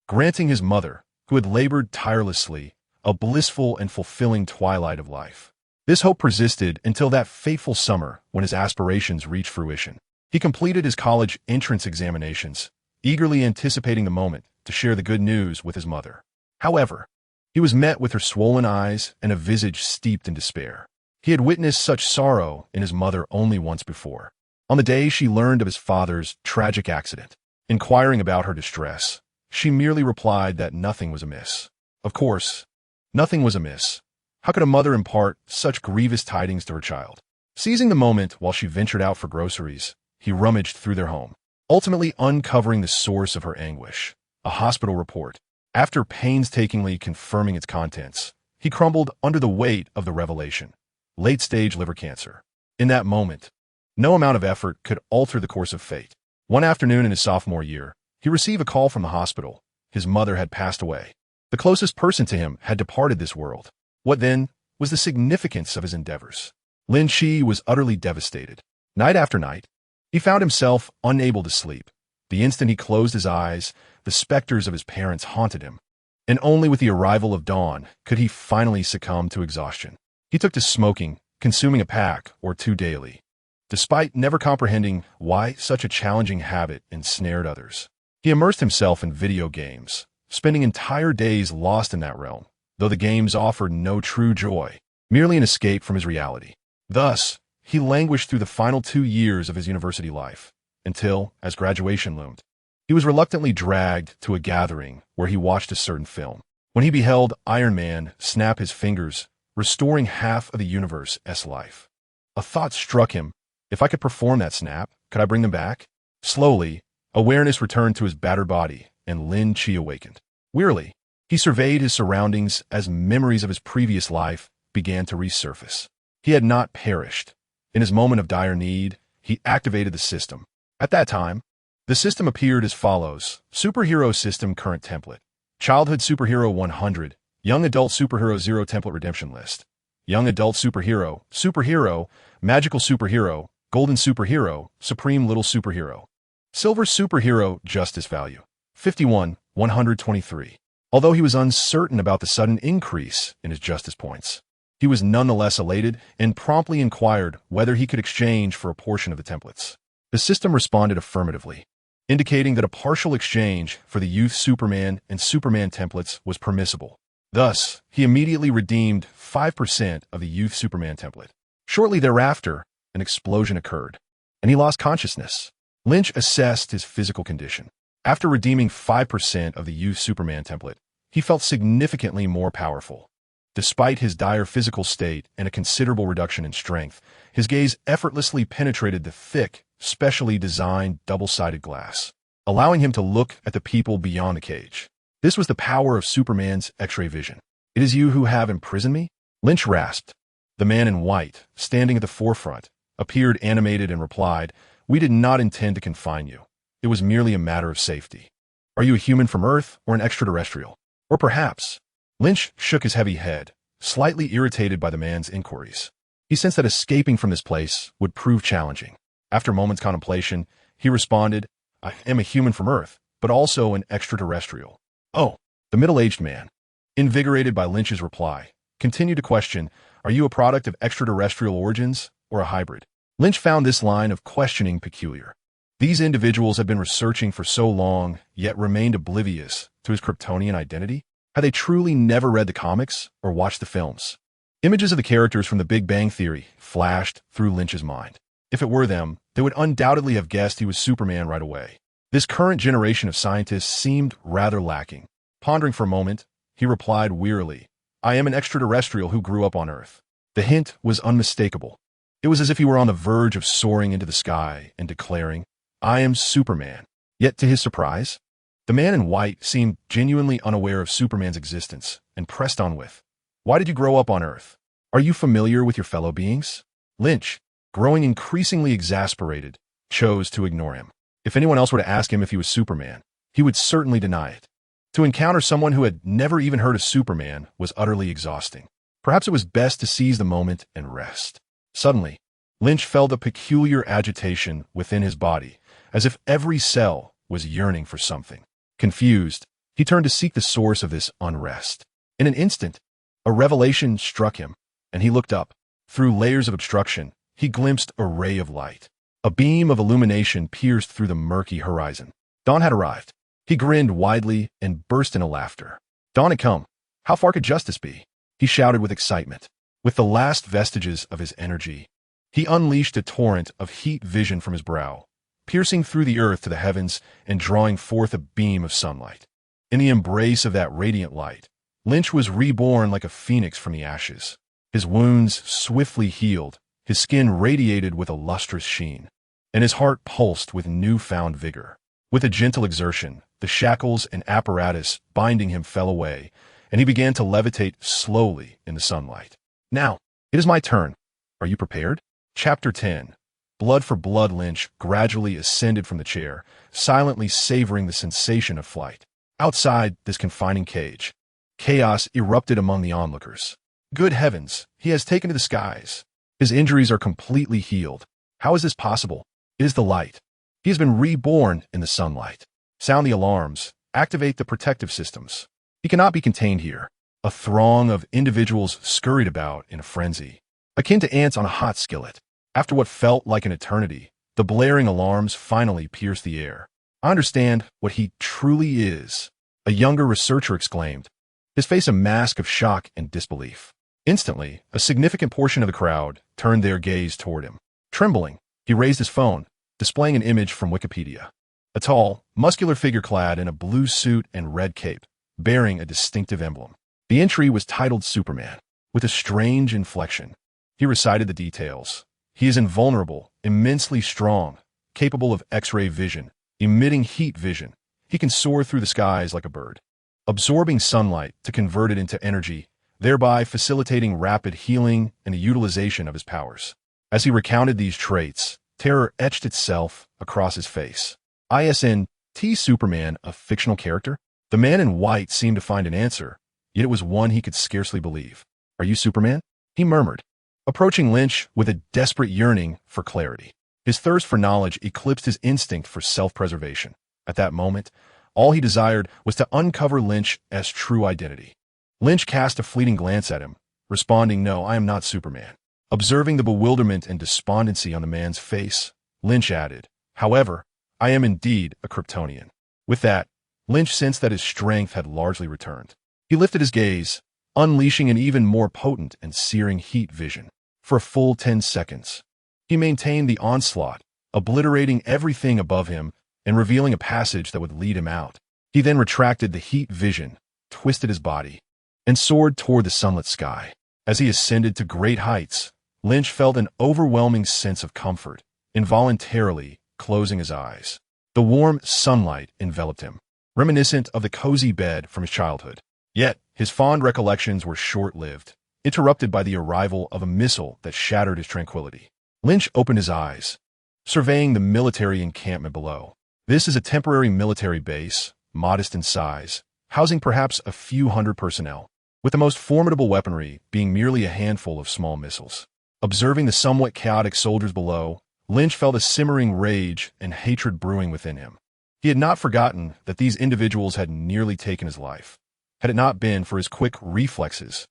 granting his mother, who had labored tirelessly, a blissful and fulfilling twilight of life. This hope persisted until that fateful summer when his aspirations reached fruition. He completed his college entrance examinations, eagerly anticipating the moment to share the good news with his mother. However, he was met with her swollen eyes and a visage steeped in despair. He had witnessed such sorrow in his mother only once before, on the day she learned of his father's tragic accident. Inquiring about her distress, she merely replied that nothing was amiss. Of course, nothing was amiss. How could a mother impart such grievous tidings to her child? Seizing the moment while she ventured out for groceries, he rummaged through their home, ultimately uncovering the source of her anguish, a hospital report. After painstakingly confirming its contents, he crumbled under the weight of the revelation: late-stage liver cancer. In that moment, no amount of effort could alter the course of fate. One afternoon in his sophomore year, he received a call from the hospital. His mother had passed away. The closest person to him had departed this world. What then was the significance of his endeavors? Lin Qi was utterly devastated. Night after night, he found himself unable to sleep. The instant he closed his eyes, the specters of his parents haunted him, and only with the arrival of dawn could he finally succumb to exhaustion. He took to smoking, consuming a pack or two daily, despite never comprehending why such a challenging habit ensnared others. He immersed himself in video games, spending entire days lost in that realm, though the games offered no true joy, merely an escape from his reality. Thus, he languished through the final 2 years of his university life, until, as graduation loomed, he was reluctantly dragged to a gathering where he watched a certain film. When he beheld Iron Man snap his fingers, restoring half of the universe's life, a thought struck him: if I could perform that snap, could I bring them back? Slowly, awareness returned to his battered body, and Lin Qi awakened. Wearily, he surveyed his surroundings as memories of his previous life began to resurface. He had not perished. In his moment of dire need, he activated the system. At that time, the system appeared as follows: Superhero System Current Template, Childhood Superhero 100, Young Adult Superhero 0 Template Redemption List, Young Adult Superhero, Superhero, Magical Superhero, Golden Superhero, Supreme Little Superhero, Silver Superhero, Justice Value, 51, 123. Although he was uncertain about the sudden increase in his justice points, he was nonetheless elated and promptly inquired whether he could exchange for a portion of the templates. The system responded affirmatively, indicating that a partial exchange for the Youth Superman and Superman templates was permissible. Thus, he immediately redeemed 5% of the Youth Superman template. Shortly thereafter, an explosion occurred, and he lost consciousness. Lynch assessed his physical condition. After redeeming 5% of the Youth Superman template, he felt significantly more powerful. Despite his dire physical state and a considerable reduction in strength, his gaze effortlessly penetrated the thick, specially designed double-sided glass, allowing him to look at the people beyond the cage. This was the power of Superman's X-ray vision. "It is you who have imprisoned me?" Lynch rasped. The man in white, standing at the forefront, appeared animated and replied, "We did not intend to confine you. It was merely a matter of safety. Are you a human from Earth or an extraterrestrial? Or perhaps—" Lynch shook his heavy head, slightly irritated by the man's inquiries. He sensed that escaping from this place would prove challenging. After a moment's contemplation, he responded, "I am a human from Earth, but also an extraterrestrial." "Oh." The middle-aged man, invigorated by Lynch's reply, continued to question, "Are you a product of extraterrestrial origins or a hybrid?" Lynch found this line of questioning peculiar. These individuals had been researching for so long, yet remained oblivious to his Kryptonian identity. Had they truly never read the comics or watched the films? Images of the characters from The Big Bang Theory flashed through Lynch's mind. If it were them, they would undoubtedly have guessed he was Superman right away. This current generation of scientists seemed rather lacking. Pondering for a moment, he replied wearily, "I am an extraterrestrial who grew up on Earth." The hint was unmistakable. It was as if he were on the verge of soaring into the sky and declaring, "I am Superman." Yet to his surprise, the man in white seemed genuinely unaware of Superman's existence and pressed on with, "Why did you grow up on Earth? Are you familiar with your fellow beings?" Lynch, growing increasingly exasperated, chose to ignore him. If anyone else were to ask him if he was Superman, he would certainly deny it. To encounter someone who had never even heard of Superman was utterly exhausting. Perhaps it was best to seize the moment and rest. Suddenly, Lynch felt a peculiar agitation within his body, as if every cell was yearning for something. Confused, he turned to seek the source of this unrest. In an instant, a revelation struck him, and he looked up. Through layers of obstruction, he glimpsed a ray of light. A beam of illumination pierced through the murky horizon. Dawn had arrived. He grinned widely and burst into laughter. Dawn had come. How far could justice be? He shouted with excitement. With the last vestiges of his energy, he unleashed a torrent of heat vision from his brow, piercing through the earth to the heavens and drawing forth a beam of sunlight. In the embrace of that radiant light, Lynch was reborn like a phoenix from the ashes. His wounds swiftly healed, his skin radiated with a lustrous sheen, and his heart pulsed with newfound vigor. With a gentle exertion, the shackles and apparatus binding him fell away, and he began to levitate slowly in the sunlight. "Now, it is my turn. Are you prepared?" Chapter 10. Blood for blood. Lynch gradually ascended from the chair, silently savoring the sensation of flight. Outside this confining cage, chaos erupted among the onlookers. Good heavens, he has taken to the skies. His injuries are completely healed. How is this possible? It is the light. He has been reborn in the sunlight. Sound the alarms. Activate the protective systems. He cannot be contained here. A throng of individuals scurried about in a frenzy, akin to ants on a hot skillet. After what felt like an eternity, the blaring alarms finally pierced the air. "I understand what he truly is," a younger researcher exclaimed, his face a mask of shock and disbelief. Instantly, a significant portion of the crowd turned their gaze toward him. Trembling, he raised his phone, displaying an image from Wikipedia. A tall, muscular figure clad in a blue suit and red cape, bearing a distinctive emblem. The entry was titled Superman. With a strange inflection, he recited the details. He is invulnerable, immensely strong, capable of X-ray vision, emitting heat vision. He can soar through the skies like a bird, absorbing sunlight to convert it into energy, thereby facilitating rapid healing and the utilization of his powers. As he recounted these traits, terror etched itself across his face. Isn't Superman a fictional character? The man in white seemed to find an answer, yet it was one he could scarcely believe. "Are you Superman?" he murmured, approaching Lynch with a desperate yearning for clarity. His thirst for knowledge eclipsed his instinct for self-preservation. At that moment, all he desired was to uncover Lynch's true identity. Lynch cast a fleeting glance at him, responding, "No, I am not Superman." Observing the bewilderment and despondency on the man's face, Lynch added, "However, I am indeed a Kryptonian." With that, Lynch sensed that his strength had largely returned. He lifted his gaze, unleashing an even more potent and searing heat vision. For a full 10 seconds, he maintained the onslaught, obliterating everything above him and revealing a passage that would lead him out. He then retracted the heat vision, twisted his body, and soared toward the sunlit sky. As he ascended to great heights, Lynch felt an overwhelming sense of comfort, involuntarily closing his eyes. The warm sunlight enveloped him, reminiscent of the cozy bed from his childhood. Yet, his fond recollections were short-lived, interrupted by the arrival of a missile that shattered his tranquility. Lynch opened his eyes, surveying the military encampment below. This is a temporary military base, modest in size, housing perhaps a few hundred personnel, with the most formidable weaponry being merely a handful of small missiles. Observing the somewhat chaotic soldiers below, Lynch felt a simmering rage and hatred brewing within him. He had not forgotten that these individuals had nearly taken his life. Had it not been for his quick reflexes,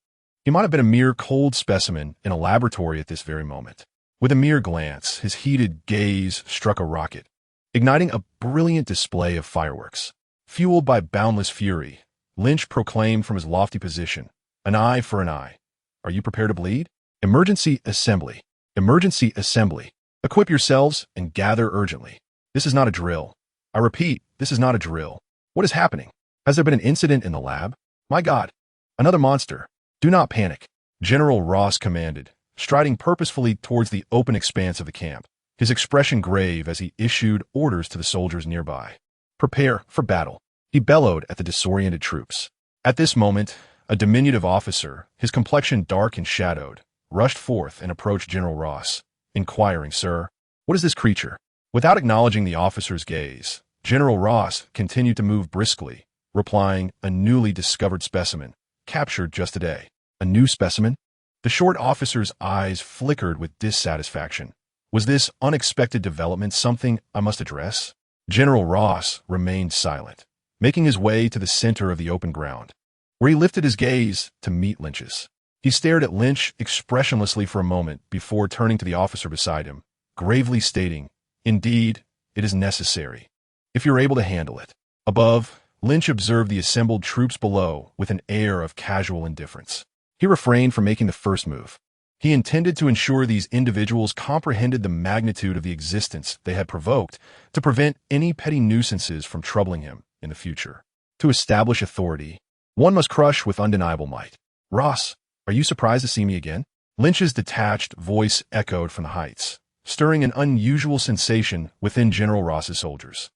he might have been a mere cold specimen in a laboratory at this very moment. With a mere glance, his heated gaze struck a rocket, igniting a brilliant display of fireworks. Fueled by boundless fury, Lynch proclaimed from his lofty position, "An eye for an eye. Are you prepared to bleed? Emergency assembly. Emergency assembly. Equip yourselves and gather urgently. This is not a drill. I repeat, this is not a drill. What is happening? Has there been an incident in the lab? My God, another monster. Do not panic," General Ross commanded, striding purposefully towards the open expanse of the camp, his expression grave as he issued orders to the soldiers nearby. "Prepare for battle," he bellowed at the disoriented troops. At this moment, a diminutive officer, his complexion dark and shadowed, rushed forth and approached General Ross, inquiring, "Sir, what is this creature?" Without acknowledging the officer's gaze, General Ross continued to move briskly, replying, "A newly discovered specimen, captured just today." A new specimen? The short officer's eyes flickered with dissatisfaction. Was this unexpected development something I must address? General Ross remained silent, making his way to the center of the open ground, where he lifted his gaze to meet Lynch's. He stared at Lynch expressionlessly for a moment before turning to the officer beside him, gravely stating, "Indeed, it is necessary, if you're able to handle it." Above, Lynch observed the assembled troops below with an air of casual indifference. He refrained from making the first move. He intended to ensure these individuals comprehended the magnitude of the existence they had provoked to prevent any petty nuisances from troubling him in the future. To establish authority, one must crush with undeniable might. "Ross, are you surprised to see me again?" Lynch's detached voice echoed from the heights, stirring an unusual sensation within General Ross's soldiers.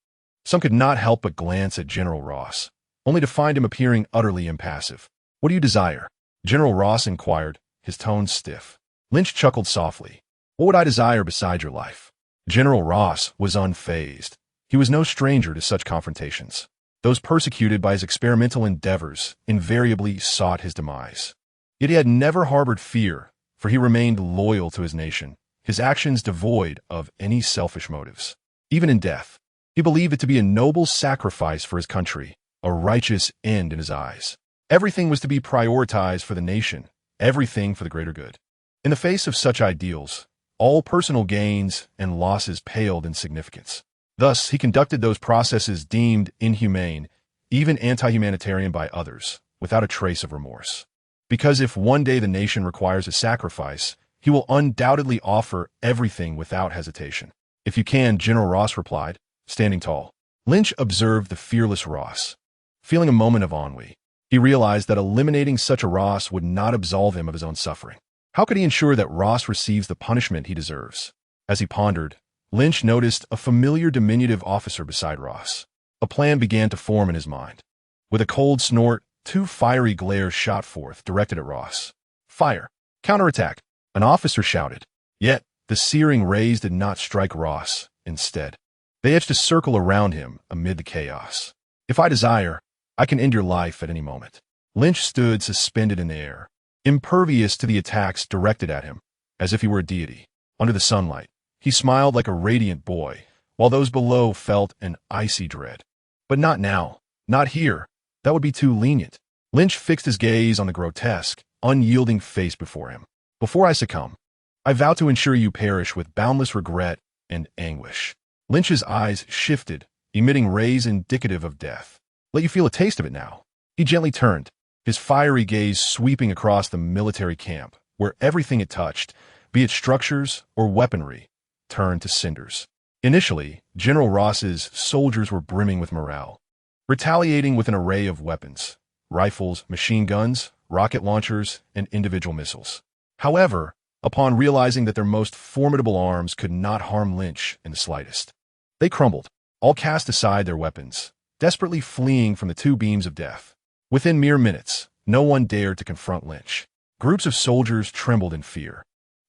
Some could not help but glance at General Ross, only to find him appearing utterly impassive. "What do you desire?" General Ross inquired, his tone stiff. Lynch chuckled softly. "What would I desire beside your life?" General Ross was unfazed. He was no stranger to such confrontations. Those persecuted by his experimental endeavors invariably sought his demise. Yet he had never harbored fear, for he remained loyal to his nation, his actions devoid of any selfish motives. Even in death, he believed it to be a noble sacrifice for his country, a righteous end in his eyes. Everything was to be prioritized for the nation, everything for the greater good. In the face of such ideals, all personal gains and losses paled in significance. Thus, he conducted those processes deemed inhumane, even anti-humanitarian by others, without a trace of remorse. Because if one day the nation requires a sacrifice, he will undoubtedly offer everything without hesitation. "If you can," General Ross replied, standing tall. Lynch observed the fearless Ross, feeling a moment of ennui. He realized that eliminating such a Ross would not absolve him of his own suffering. How could he ensure that Ross receives the punishment he deserves? As he pondered, Lynch noticed a familiar diminutive officer beside Ross. A plan began to form in his mind. With a cold snort, two fiery glares shot forth, directed at Ross. "Fire! Counterattack!" an officer shouted. Yet, the searing rays did not strike Ross. Instead, they etched a circle around him amid the chaos. "If I desire, I can end your life at any moment." Lynch stood suspended in the air, impervious to the attacks directed at him, as if he were a deity. Under the sunlight, he smiled like a radiant boy, while those below felt an icy dread. But not now, not here. That would be too lenient. Lynch fixed his gaze on the grotesque, unyielding face before him. "Before I succumb, I vow to ensure you perish with boundless regret and anguish." Lynch's eyes shifted, emitting rays indicative of death. "Let you feel a taste of it now." He gently turned, his fiery gaze sweeping across the military camp, where everything it touched, be it structures or weaponry, turned to cinders. Initially, General Ross's soldiers were brimming with morale, retaliating with an array of weapons: rifles, machine guns, rocket launchers, and individual missiles. However, upon realizing that their most formidable arms could not harm Lynch in the slightest, they crumbled, all cast aside their weapons, desperately fleeing from the two beams of death. Within mere minutes, no one dared to confront Lynch. Groups of soldiers trembled in fear,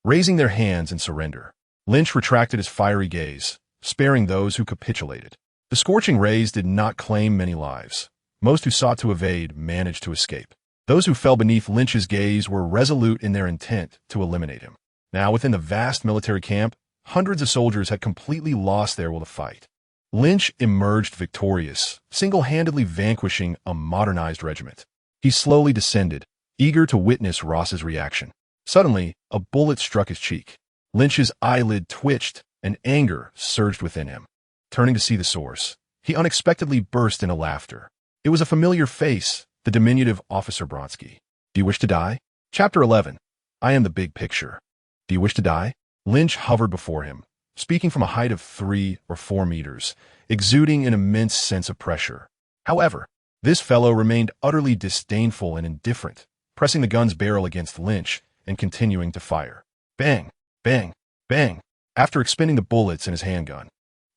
raising their hands in surrender. Lynch retracted his fiery gaze, sparing those who capitulated. The scorching rays did not claim many lives. Most who sought to evade managed to escape. Those who fell beneath Lynch's gaze were resolute in their intent to eliminate him. Now, within the vast military camp, hundreds of soldiers had completely lost their will to fight. Lynch emerged victorious, single-handedly vanquishing a modernized regiment. He slowly descended, eager to witness Ross's reaction. Suddenly, a bullet struck his cheek. Lynch's eyelid twitched, and anger surged within him. Turning to see the source, he unexpectedly burst into laughter. It was a familiar face, the diminutive Officer Blonsky. Do you wish to die? Chapter 11. I am the big picture. Do you wish to die? Lynch hovered before him, speaking from a height of 3 or 4 meters, exuding an immense sense of pressure. However, this fellow remained utterly disdainful and indifferent, pressing the gun's barrel against Lynch and continuing to fire. Bang, bang, bang. After expending the bullets in his handgun,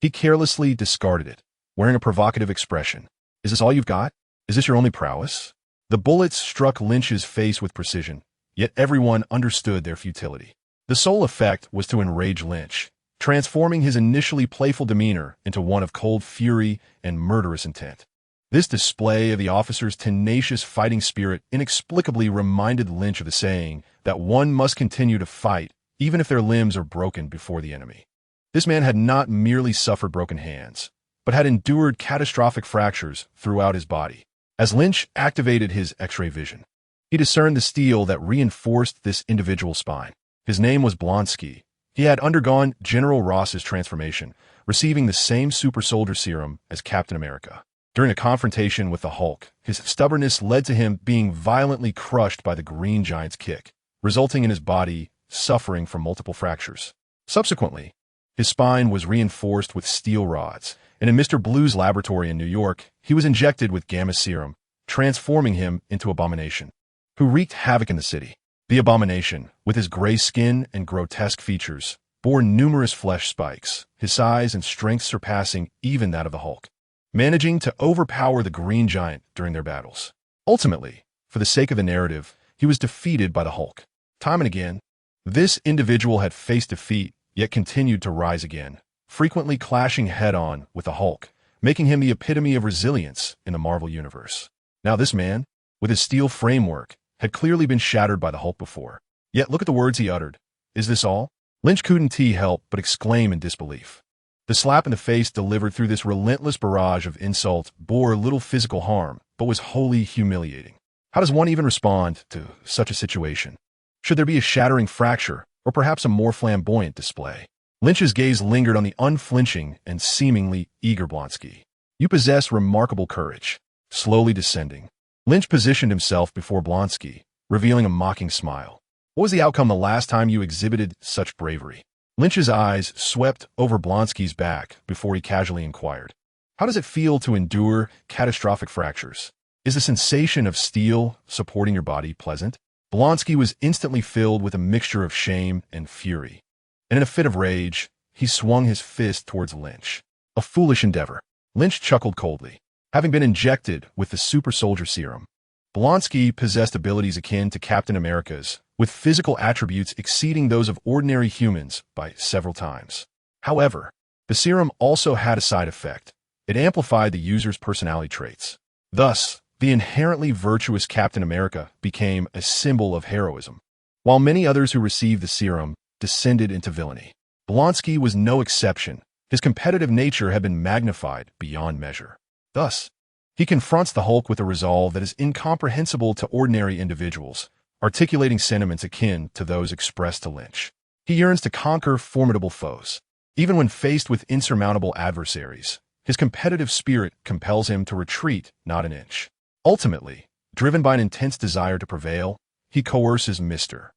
he carelessly discarded it, wearing a provocative expression. Is this all you've got? Is this your only prowess? The bullets struck Lynch's face with precision, yet everyone understood their futility. The sole effect was to enrage Lynch, transforming his initially playful demeanor into one of cold fury and murderous intent. This display of the officer's tenacious fighting spirit inexplicably reminded Lynch of the saying that one must continue to fight even if their limbs are broken before the enemy. This man had not merely suffered broken hands, but had endured catastrophic fractures throughout his body. As Lynch activated his X-ray vision, he discerned the steel that reinforced this individual's spine. His name was Blonsky. He had undergone General Ross's transformation, receiving the same super soldier serum as Captain America. During a confrontation with the Hulk, his stubbornness led to him being violently crushed by the Green Giant's kick, resulting in his body suffering from multiple fractures. Subsequently, his spine was reinforced with steel rods, and in Mr. Blue's laboratory in New York, he was injected with gamma serum, transforming him into Abomination, who wreaked havoc in the city. The Abomination, with his gray skin and grotesque features, bore numerous flesh spikes, his size and strength surpassing even that of the Hulk, managing to overpower the Green Giant during their battles. Ultimately, for the sake of the narrative, he was defeated by the Hulk. Time and again, this individual had faced defeat, yet continued to rise again, frequently clashing head-on with the Hulk, making him the epitome of resilience in the Marvel Universe. Now this man, with his steel framework, had clearly been shattered by the Hulk before. Yet look at the words he uttered. Is this all? Lynch couldn't help but exclaim in disbelief. The slap in the face delivered through this relentless barrage of insult bore little physical harm, but was wholly humiliating. How does one even respond to such a situation? Should there be a shattering fracture, or perhaps a more flamboyant display? Lynch's gaze lingered on the unflinching and seemingly eager Blonsky. You possess remarkable courage. Slowly descending, Lynch positioned himself before Blonsky, revealing a mocking smile. What was the outcome the last time you exhibited such bravery? Lynch's eyes swept over Blonsky's back before he casually inquired. How does it feel to endure catastrophic fractures? Is the sensation of steel supporting your body pleasant? Blonsky was instantly filled with a mixture of shame and fury, and in a fit of rage, he swung his fist towards Lynch. A foolish endeavor. Lynch chuckled coldly. Having been injected with the super soldier serum, Blonsky possessed abilities akin to Captain America's, with physical attributes exceeding those of ordinary humans by several times. However, the serum also had a side effect. It amplified the user's personality traits. Thus, the inherently virtuous Captain America became a symbol of heroism, while many others who received the serum descended into villainy. Blonsky was no exception. His competitive nature had been magnified beyond measure. Thus, he confronts the Hulk with a resolve that is incomprehensible to ordinary individuals, articulating sentiments akin to those expressed to Lynch. He yearns to conquer formidable foes. Even when faced with insurmountable adversaries, his competitive spirit compels him to retreat not an inch. Ultimately, Driven by an intense desire to prevail, he coerces Mr.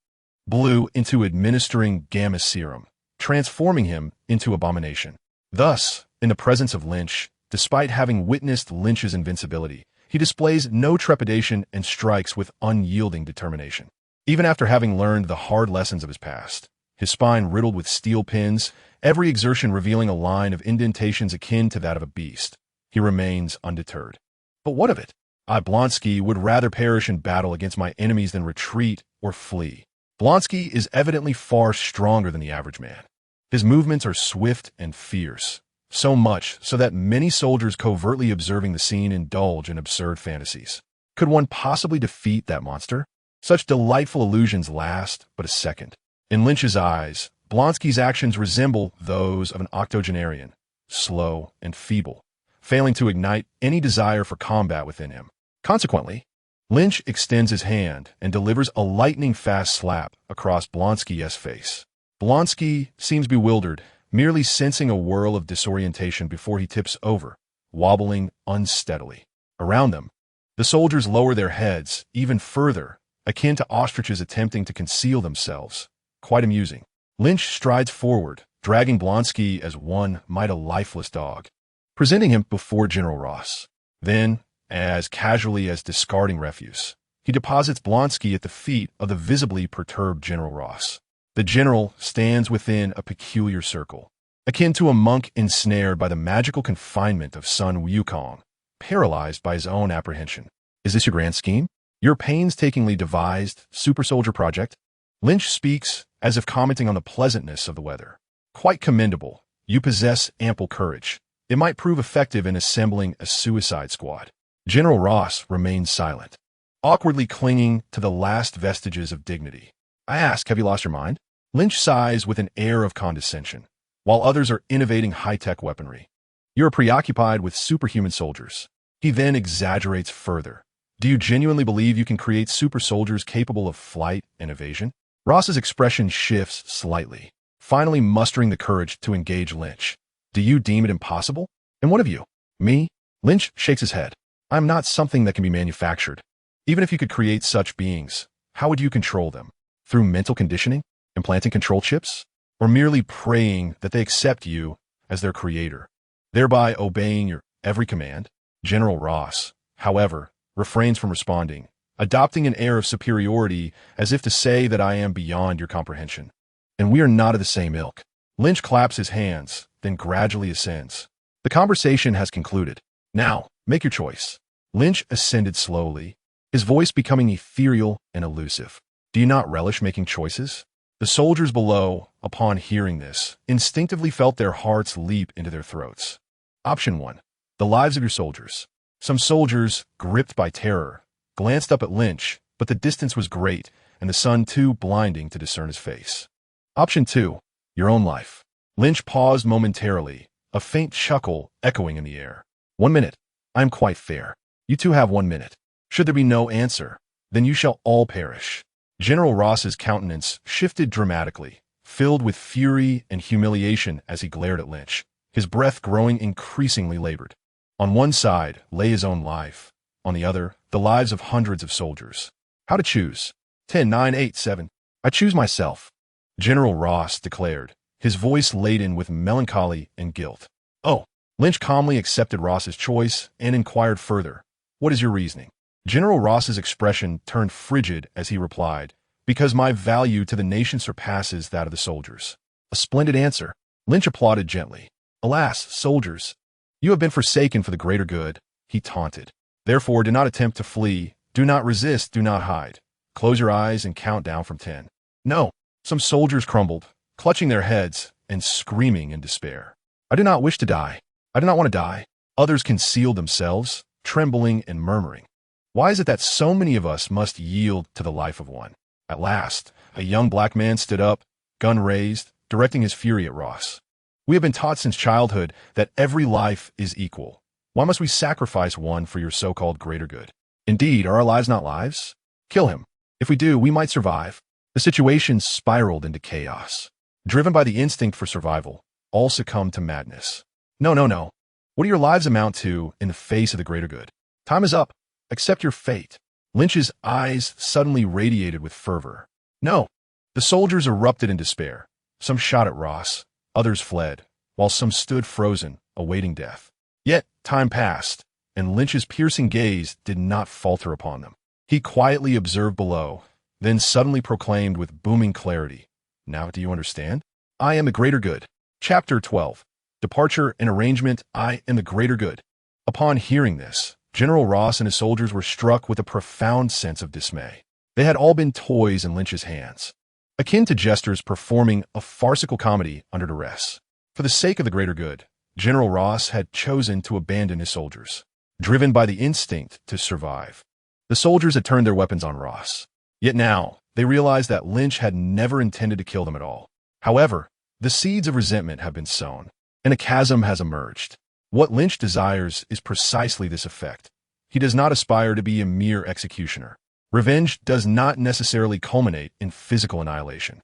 Blue into administering gamma serum, transforming him into abomination. Thus, in the presence of Lynch, despite having witnessed Lynch's invincibility, he displays no trepidation and strikes with unyielding determination. Even after having learned the hard lessons of his past, his spine riddled with steel pins, every exertion revealing a line of indentations akin to that of a beast, he remains undeterred. But what of it? I, Blonsky, would rather perish in battle against my enemies than retreat or flee. Blonsky is evidently far stronger than the average man. His movements are swift and fierce, so much so that many soldiers covertly observing the scene indulge in absurd fantasies. Could one possibly defeat that monster? Such delightful illusions last but a second. In Lynch's eyes, Blonsky's actions resemble those of an octogenarian, slow and feeble, failing to ignite any desire for combat within him. Consequently, Lynch extends his hand and delivers a lightning-fast slap across Blonsky's face. Blonsky seems bewildered, merely sensing a whirl of disorientation before he tips over, wobbling unsteadily. Around them, the soldiers lower their heads even further, akin to ostriches attempting to conceal themselves. Quite amusing. Lynch strides forward, dragging Blonsky as one might a lifeless dog, presenting him before General Ross. Then, as casually as discarding refuse, he deposits Blonsky at the feet of the visibly perturbed General Ross. The general stands within a peculiar circle, akin to a monk ensnared by the magical confinement of Sun Wukong, paralyzed by his own apprehension. Is this your grand scheme? Your painstakingly devised super soldier project? Lynch speaks as if commenting on the pleasantness of the weather. Quite commendable. You possess ample courage. It might prove effective in assembling a suicide squad. General Ross remains silent, awkwardly clinging to the last vestiges of dignity. I ask, have you lost your mind? Lynch sighs with an air of condescension, while others are innovating high-tech weaponry. You are preoccupied with superhuman soldiers. He then exaggerates further. Do you genuinely believe you can create super soldiers capable of flight and evasion? Ross's expression shifts slightly, finally mustering the courage to engage Lynch. Do you deem it impossible? And what of you? Me? Lynch shakes his head. I am not something that can be manufactured. Even if you could create such beings, how would you control them? Through mental conditioning? Implanting control chips? Or merely praying that they accept you as their creator, thereby obeying your every command? General Ross, however, refrains from responding, adopting an air of superiority as if to say that I am beyond your comprehension. And we are not of the same ilk. Lynch claps his hands, then gradually ascends. The conversation has concluded. Now, make your choice. Lynch ascended slowly, his voice becoming ethereal and elusive. Do you not relish making choices? The soldiers below, upon hearing this, instinctively felt their hearts leap into their throats. Option 1. The lives of your soldiers. Some soldiers, gripped by terror, glanced up at Lynch, but the distance was great, and the sun too blinding to discern his face. Option 2. Your own life. Lynch paused momentarily, a faint chuckle echoing in the air. 1 minute. I am quite fair. You two have 1 minute. Should there be no answer, then you shall all perish. General Ross's countenance shifted dramatically, filled with fury and humiliation as he glared at Lynch, his breath growing increasingly labored. On one side lay his own life, on the other, the lives of hundreds of soldiers. How to choose? 10, 9, 8, 7. I choose myself, General Ross declared, his voice laden with melancholy and guilt. Oh. Lynch calmly accepted Ross's choice and inquired further. What is your reasoning? General Ross's expression turned frigid as he replied, because my value to the nation surpasses that of the soldiers. A splendid answer. Lynch applauded gently. Alas, soldiers, you have been forsaken for the greater good, he taunted. Therefore, do not attempt to flee, do not resist, do not hide. Close your eyes and count down from 10. No. Some soldiers crumbled, clutching their heads and screaming in despair. I do not wish to die. I do not want to die. Others concealed themselves, trembling and murmuring. Why is it that so many of us must yield to the life of one? At last, a young black man stood up, gun raised, directing his fury at Ross. We have been taught since childhood that every life is equal. Why must we sacrifice one for your so-called greater good? Indeed, are our lives not lives? Kill him. If we do, we might survive. The situation spiraled into chaos. Driven by the instinct for survival, all succumbed to madness. No. What do your lives amount to in the face of the greater good? Time is up. Accept your fate. Lynch's eyes suddenly radiated with fervor. No. The soldiers erupted in despair. Some shot at Ross, others fled, while some stood frozen, awaiting death. Yet, time passed, and Lynch's piercing gaze did not falter upon them. He quietly observed below, then suddenly proclaimed with booming clarity, "Now do you understand? I am the greater good." Chapter 12. Departure and Arrangement. I am the greater good. Upon hearing this, General Ross and his soldiers were struck with a profound sense of dismay. They had all been toys in Lynch's hands, akin to jesters performing a farcical comedy under duress. For the sake of the greater good, General Ross had chosen to abandon his soldiers, driven by the instinct to survive. The soldiers had turned their weapons on Ross. Yet now, they realized that Lynch had never intended to kill them at all. However, the seeds of resentment have been sown, and a chasm has emerged. What Lynch desires is precisely this effect. He does not aspire to be a mere executioner. Revenge does not necessarily culminate in physical annihilation.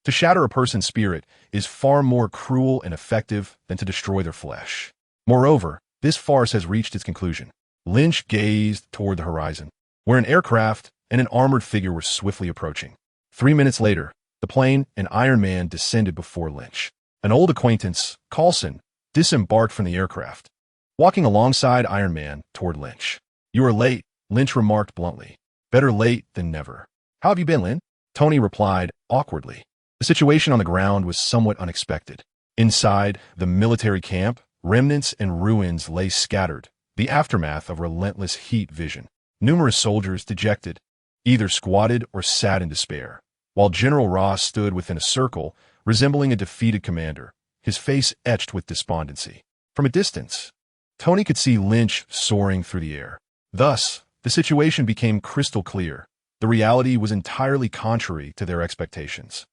To shatter a person's spirit is far more cruel and effective than to destroy their flesh. Moreover, this farce has reached its conclusion. Lynch gazed toward the horizon, where an aircraft and an armored figure were swiftly approaching. 3 minutes later, the plane and Iron Man descended before Lynch. An old acquaintance, Coulson, disembarked from the aircraft, walking alongside Iron Man toward Lynch. "You are late," Lynch remarked bluntly. "Better late than never." "How have you been, Lin?" Tony replied awkwardly. The situation on the ground was somewhat unexpected. Inside the military camp, remnants and ruins lay scattered, the aftermath of relentless heat vision. Numerous soldiers, dejected, either squatted or sat in despair, while General Ross stood within a circle, resembling a defeated commander, his face etched with despondency. From a distance, Tony could see Lynch soaring through the air. Thus, the situation became crystal clear. The reality was entirely contrary to their expectations,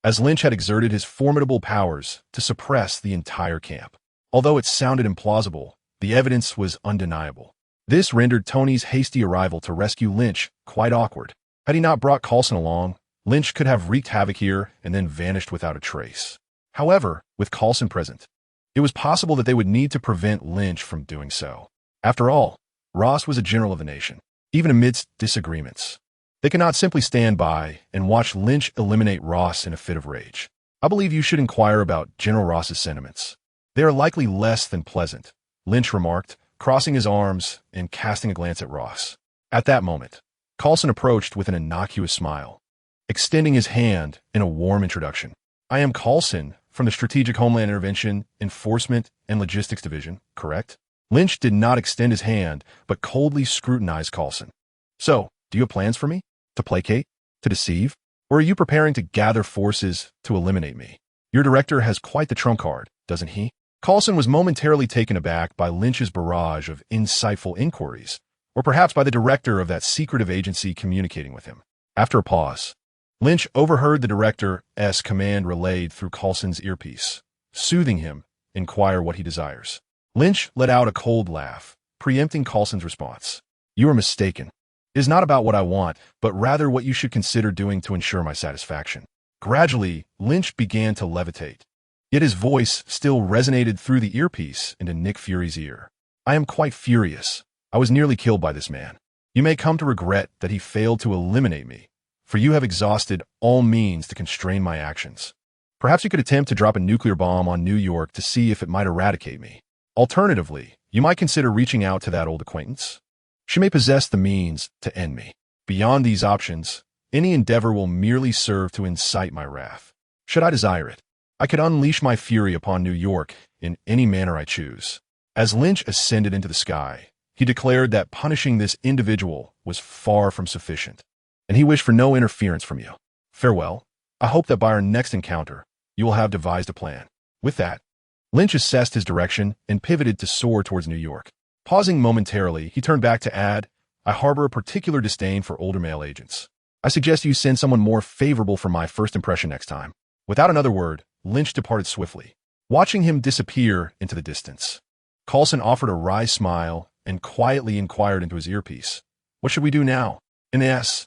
as Lynch had exerted his formidable powers to suppress the entire camp. Although it sounded implausible, the evidence was undeniable. This rendered Tony's hasty arrival to rescue Lynch quite awkward. Had he not brought Coulson along, Lynch could have wreaked havoc here and then vanished without a trace. However, with Coulson present, it was possible that they would need to prevent Lynch from doing so. After all, Ross was a general of the nation, even amidst disagreements. They could not simply stand by and watch Lynch eliminate Ross in a fit of rage. "I believe you should inquire about General Ross's sentiments. They are likely less than pleasant," Lynch remarked, crossing his arms and casting a glance at Ross. At that moment, Coulson approached with an innocuous smile, extending his hand in a warm introduction. "I am Coulson from the Strategic Homeland Intervention, Enforcement, and Logistics Division, correct?" Lynch did not extend his hand, but coldly scrutinized Coulson. "So, do you have plans for me? To placate? To deceive? Or are you preparing to gather forces to eliminate me? Your director has quite the trump card, doesn't he?" Coulson was momentarily taken aback by Lynch's barrage of insightful inquiries, or perhaps by the director of that secretive agency communicating with him. After a pause, Lynch overheard the director's command relayed through Coulson's earpiece, soothing him, "Inquire what he desires." Lynch let out a cold laugh, preempting Coulson's response. "You are mistaken. It is not about what I want, but rather what you should consider doing to ensure my satisfaction." Gradually, Lynch began to levitate, yet his voice still resonated through the earpiece into Nick Fury's ear. "I am quite furious. I was nearly killed by this man. You may come to regret that he failed to eliminate me, for you have exhausted all means to constrain my actions. Perhaps you could attempt to drop a nuclear bomb on New York to see if it might eradicate me. Alternatively, you might consider reaching out to that old acquaintance. She may possess the means to end me. Beyond these options, any endeavor will merely serve to incite my wrath. Should I desire it, I could unleash my fury upon New York in any manner I choose." As Lynch ascended into the sky, he declared that punishing this individual was far from sufficient, and he wished for no interference from you. "Farewell. I hope that by our next encounter, you will have devised a plan." With that, Lynch assessed his direction and pivoted to soar towards New York. Pausing momentarily, he turned back to add, "I harbor a particular disdain for older male agents. I suggest you send someone more favorable for my first impression next time." Without another word, Lynch departed swiftly, watching him disappear into the distance. Coulson offered a wry smile and quietly inquired into his earpiece, "What should we do now?" "In the S.H.I.E.L.D.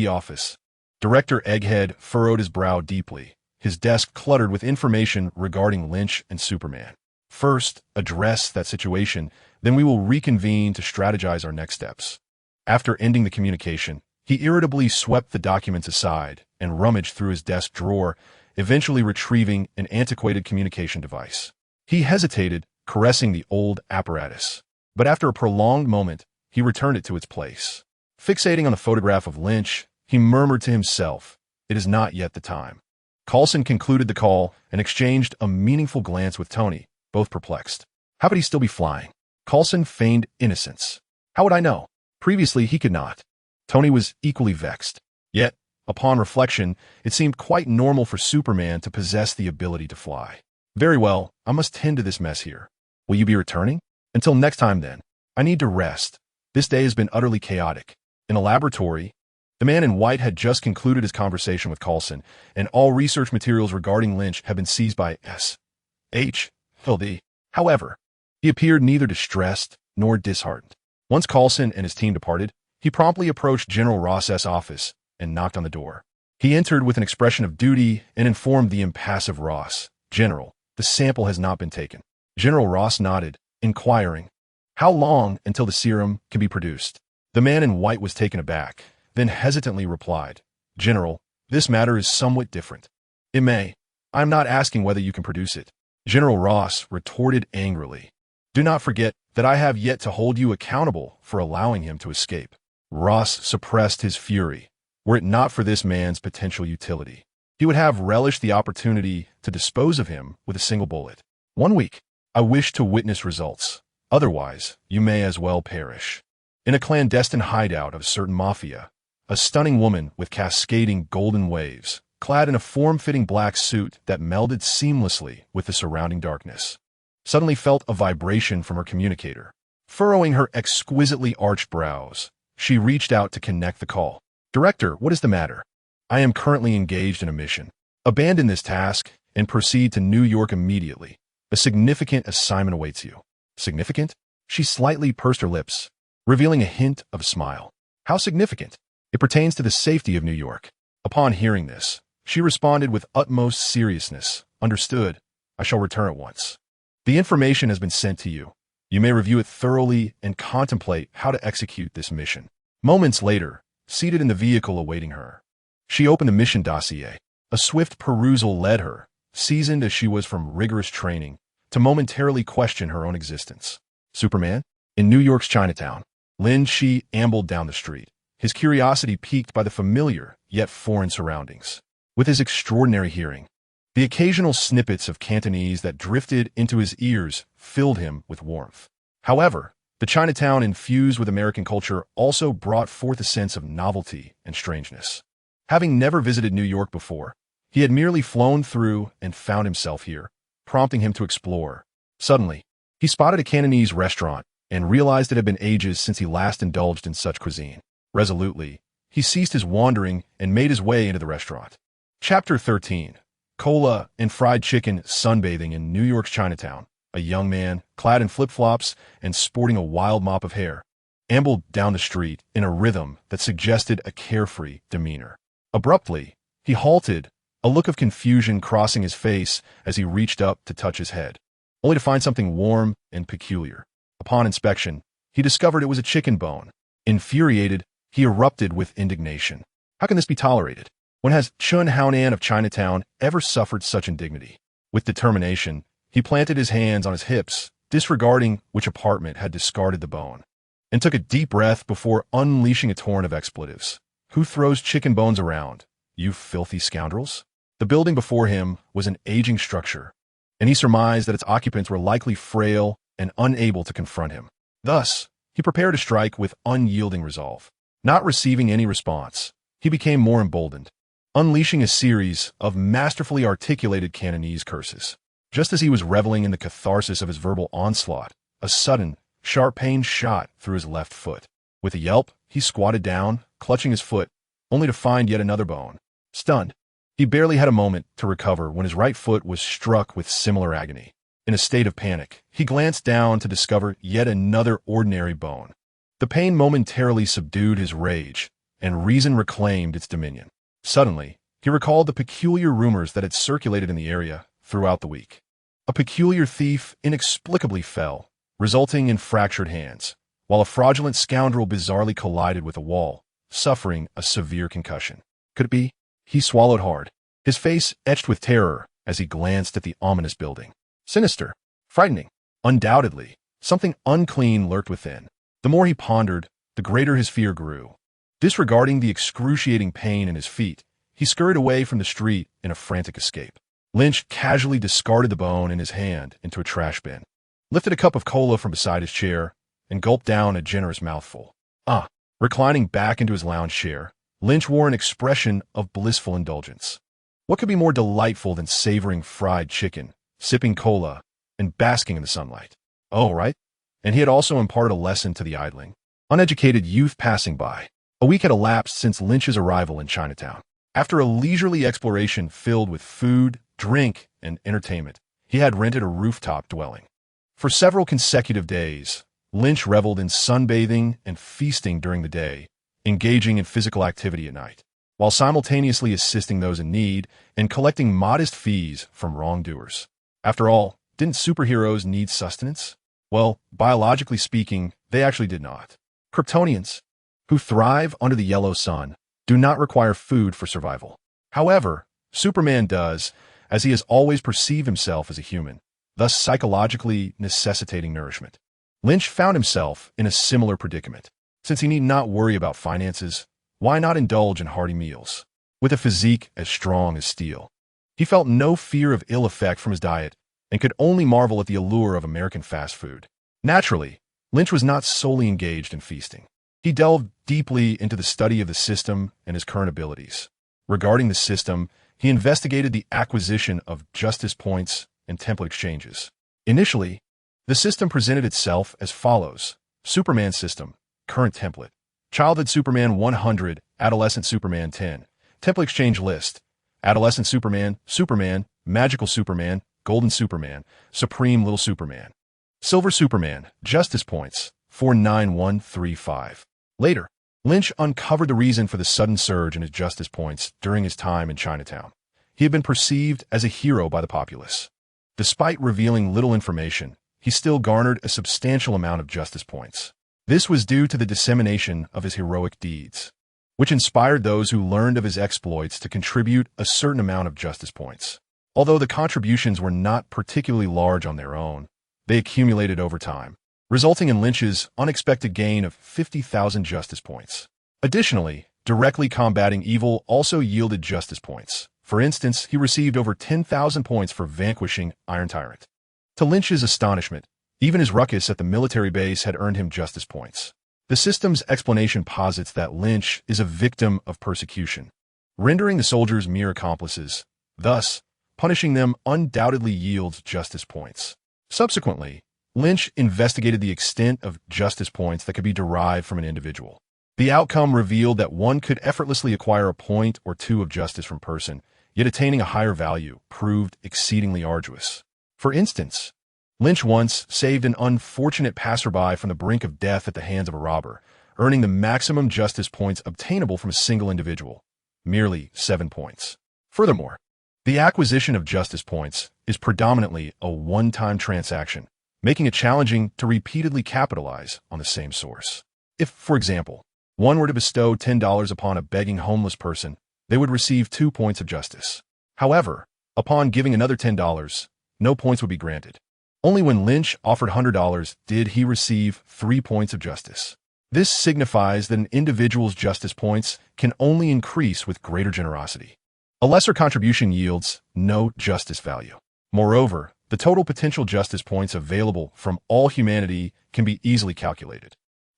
office." Director Egghead furrowed his brow deeply, his desk cluttered with information regarding Lynch and Superman. First, address that situation, then we will reconvene to strategize our next steps. After ending the communication, he irritably swept the documents aside and rummaged through his desk drawer, eventually retrieving an antiquated communication device. He hesitated, caressing the old apparatus. But after a prolonged moment, he returned it to its place. Fixating on the photograph of Lin Qi, he murmured to himself, "It is not yet the time." Coulson concluded the call and exchanged a meaningful glance with Tony, both perplexed. How could he still be flying? Coulson feigned innocence. How would I know? Previously, he could not. Tony was equally vexed. Yet, upon reflection, it seemed quite normal for Superman to possess the ability to fly. Very well, I must tend to this mess here. Will you be returning? Until next time then. I need to rest. This day has been utterly chaotic. In a laboratory, the man in white had just concluded his conversation with Coulson, and all research materials regarding Lin Qi had been seized by S.H.L.D. However, he appeared neither distressed nor disheartened. Once Coulson and his team departed, he promptly approached General Ross's office and knocked on the door. He entered with an expression of duty and informed the impassive Ross, "General, the sample has not been taken." General Ross nodded, inquiring, "How long until the serum can be produced?" The man in white was taken aback, then hesitantly replied, "General, this matter is somewhat different. It may. I am not asking whether you can produce it." General Ross retorted angrily, "Do not forget that I have yet to hold you accountable for allowing him to escape." Ross suppressed his fury. Were it not for this man's potential utility, he would have relished the opportunity to dispose of him with a single bullet. 1 week. I wish to witness results. Otherwise, you may as well perish. In a clandestine hideout of a certain mafia, a stunning woman with cascading golden waves, clad in a form-fitting black suit that melded seamlessly with the surrounding darkness, suddenly felt a vibration from her communicator. Furrowing her exquisitely arched brows, she reached out to connect the call. "Director, what is the matter?" "I am currently engaged in a mission. Abandon this task and proceed to New York immediately. A significant assignment awaits you." "Significant?" She slightly pursed her lips, revealing a hint of a smile. "How significant?" "It pertains to the safety of New York." Upon hearing this, she responded with utmost seriousness. "Understood. I shall return at once. The information has been sent to you. You may review it thoroughly and contemplate how to execute this mission." Moments later, seated in the vehicle awaiting her, she opened the mission dossier. A swift perusal led her, seasoned as she was from rigorous training, to momentarily question her own existence. Superman? In New York's Chinatown, Lin Qi ambled down the street, his curiosity piqued by the familiar yet foreign surroundings. With his extraordinary hearing, the occasional snippets of Cantonese that drifted into his ears filled him with warmth. However, the Chinatown infused with American culture also brought forth a sense of novelty and strangeness. Having never visited New York before, he had merely flown through and found himself here, prompting him to explore. Suddenly, he spotted a Cantonese restaurant and realized it had been ages since he last indulged in such cuisine. Resolutely, he ceased his wandering and made his way into the restaurant. Chapter 13. Cola and fried chicken sunbathing in New York's Chinatown. A young man, clad in flip-flops and sporting a wild mop of hair, ambled down the street in a rhythm that suggested a carefree demeanor. Abruptly, he halted, a look of confusion crossing his face as he reached up to touch his head, only to find something warm and peculiar. Upon inspection, he discovered it was a chicken bone. Infuriated, he erupted with indignation. How can this be tolerated? When has Chun Haonan of Chinatown ever suffered such indignity? With determination, he planted his hands on his hips, disregarding which apartment had discarded the bone, and took a deep breath before unleashing a torrent of expletives. "Who throws chicken bones around? You filthy scoundrels?" The building before him was an aging structure, and he surmised that its occupants were likely frail and unable to confront him. Thus, he prepared to strike with unyielding resolve. Not receiving any response, he became more emboldened, unleashing a series of masterfully articulated Cantonese curses. Just as he was reveling in the catharsis of his verbal onslaught, a sudden, sharp pain shot through his left foot. With a yelp, he squatted down, clutching his foot, only to find yet another bone. Stunned, he barely had a moment to recover when his right foot was struck with similar agony. In a state of panic, he glanced down to discover yet another ordinary bone. The pain momentarily subdued his rage, and reason reclaimed its dominion. Suddenly, he recalled the peculiar rumors that had circulated in the area throughout the week. A peculiar thief inexplicably fell, resulting in fractured hands, while a fraudulent scoundrel bizarrely collided with a wall, suffering a severe concussion. Could it be? He swallowed hard, his face etched with terror as he glanced at the ominous building. Sinister, frightening, undoubtedly, something unclean lurked within. The more he pondered, the greater his fear grew. Disregarding the excruciating pain in his feet, he scurried away from the street in a frantic escape. Lynch casually discarded the bone in his hand into a trash bin, lifted a cup of cola from beside his chair, and gulped down a generous mouthful. Reclining back into his lounge chair, Lynch wore an expression of blissful indulgence. What could be more delightful than savoring fried chicken, sipping cola, and basking in the sunlight? Oh, right. And he had also imparted a lesson to the idling, uneducated youth passing by. A week had elapsed since Lynch's arrival in Chinatown. After a leisurely exploration filled with food, drink, and entertainment, he had rented a rooftop dwelling. For several consecutive days, Lynch reveled in sunbathing and feasting during the day, engaging in physical activity at night, while simultaneously assisting those in need and collecting modest fees from wrongdoers. After all, didn't superheroes need sustenance? Well, biologically speaking, they actually did not. Kryptonians, who thrive under the yellow sun, do not require food for survival. However, Superman does, as he has always perceived himself as a human, thus psychologically necessitating nourishment. Lynch found himself in a similar predicament. Since he need not worry about finances, why not indulge in hearty meals? With a physique as strong as steel, he felt no fear of ill effect from his diet and could only marvel at the allure of American fast food. Naturally, Lynch was not solely engaged in feasting. He delved deeply into the study of the system and his current abilities. Regarding the system, he investigated the acquisition of justice points and template exchanges. Initially, the system presented itself as follows: Superman system, current template, childhood Superman 100, adolescent Superman 10, template exchange list, adolescent Superman, Superman, magical Superman, golden Superman, supreme little Superman, silver Superman, justice points, 49135. Later, Lynch uncovered the reason for the sudden surge in his justice points during his time in Chinatown. He had been perceived as a hero by the populace. Despite revealing little information, he still garnered a substantial amount of justice points. This was due to the dissemination of his heroic deeds, which inspired those who learned of his exploits to contribute a certain amount of justice points. Although the contributions were not particularly large on their own, they accumulated over time, resulting in Lynch's unexpected gain of 50,000 justice points. Additionally, directly combating evil also yielded justice points. For instance, he received over 10,000 points for vanquishing Iron Tyrant. To Lynch's astonishment, even his ruckus at the military base had earned him justice points. The system's explanation posits that Lynch is a victim of persecution, rendering the soldiers mere accomplices. Thus, punishing them undoubtedly yields justice points. Subsequently, Lynch investigated the extent of justice points that could be derived from an individual. The outcome revealed that one could effortlessly acquire a point or two of justice from person, yet attaining a higher value proved exceedingly arduous. For instance, Lynch once saved an unfortunate passerby from the brink of death at the hands of a robber, earning the maximum justice points obtainable from a single individual, merely 7 points. Furthermore, the acquisition of justice points is predominantly a one-time transaction, making it challenging to repeatedly capitalize on the same source. If, for example, one were to bestow $10 upon a begging homeless person, they would receive 2 points of justice. However, upon giving another $10, no points would be granted. Only when Lynch offered $100 did he receive 3 points of justice. This signifies that an individual's justice points can only increase with greater generosity. A lesser contribution yields no justice value. Moreover, the total potential justice points available from all humanity can be easily calculated.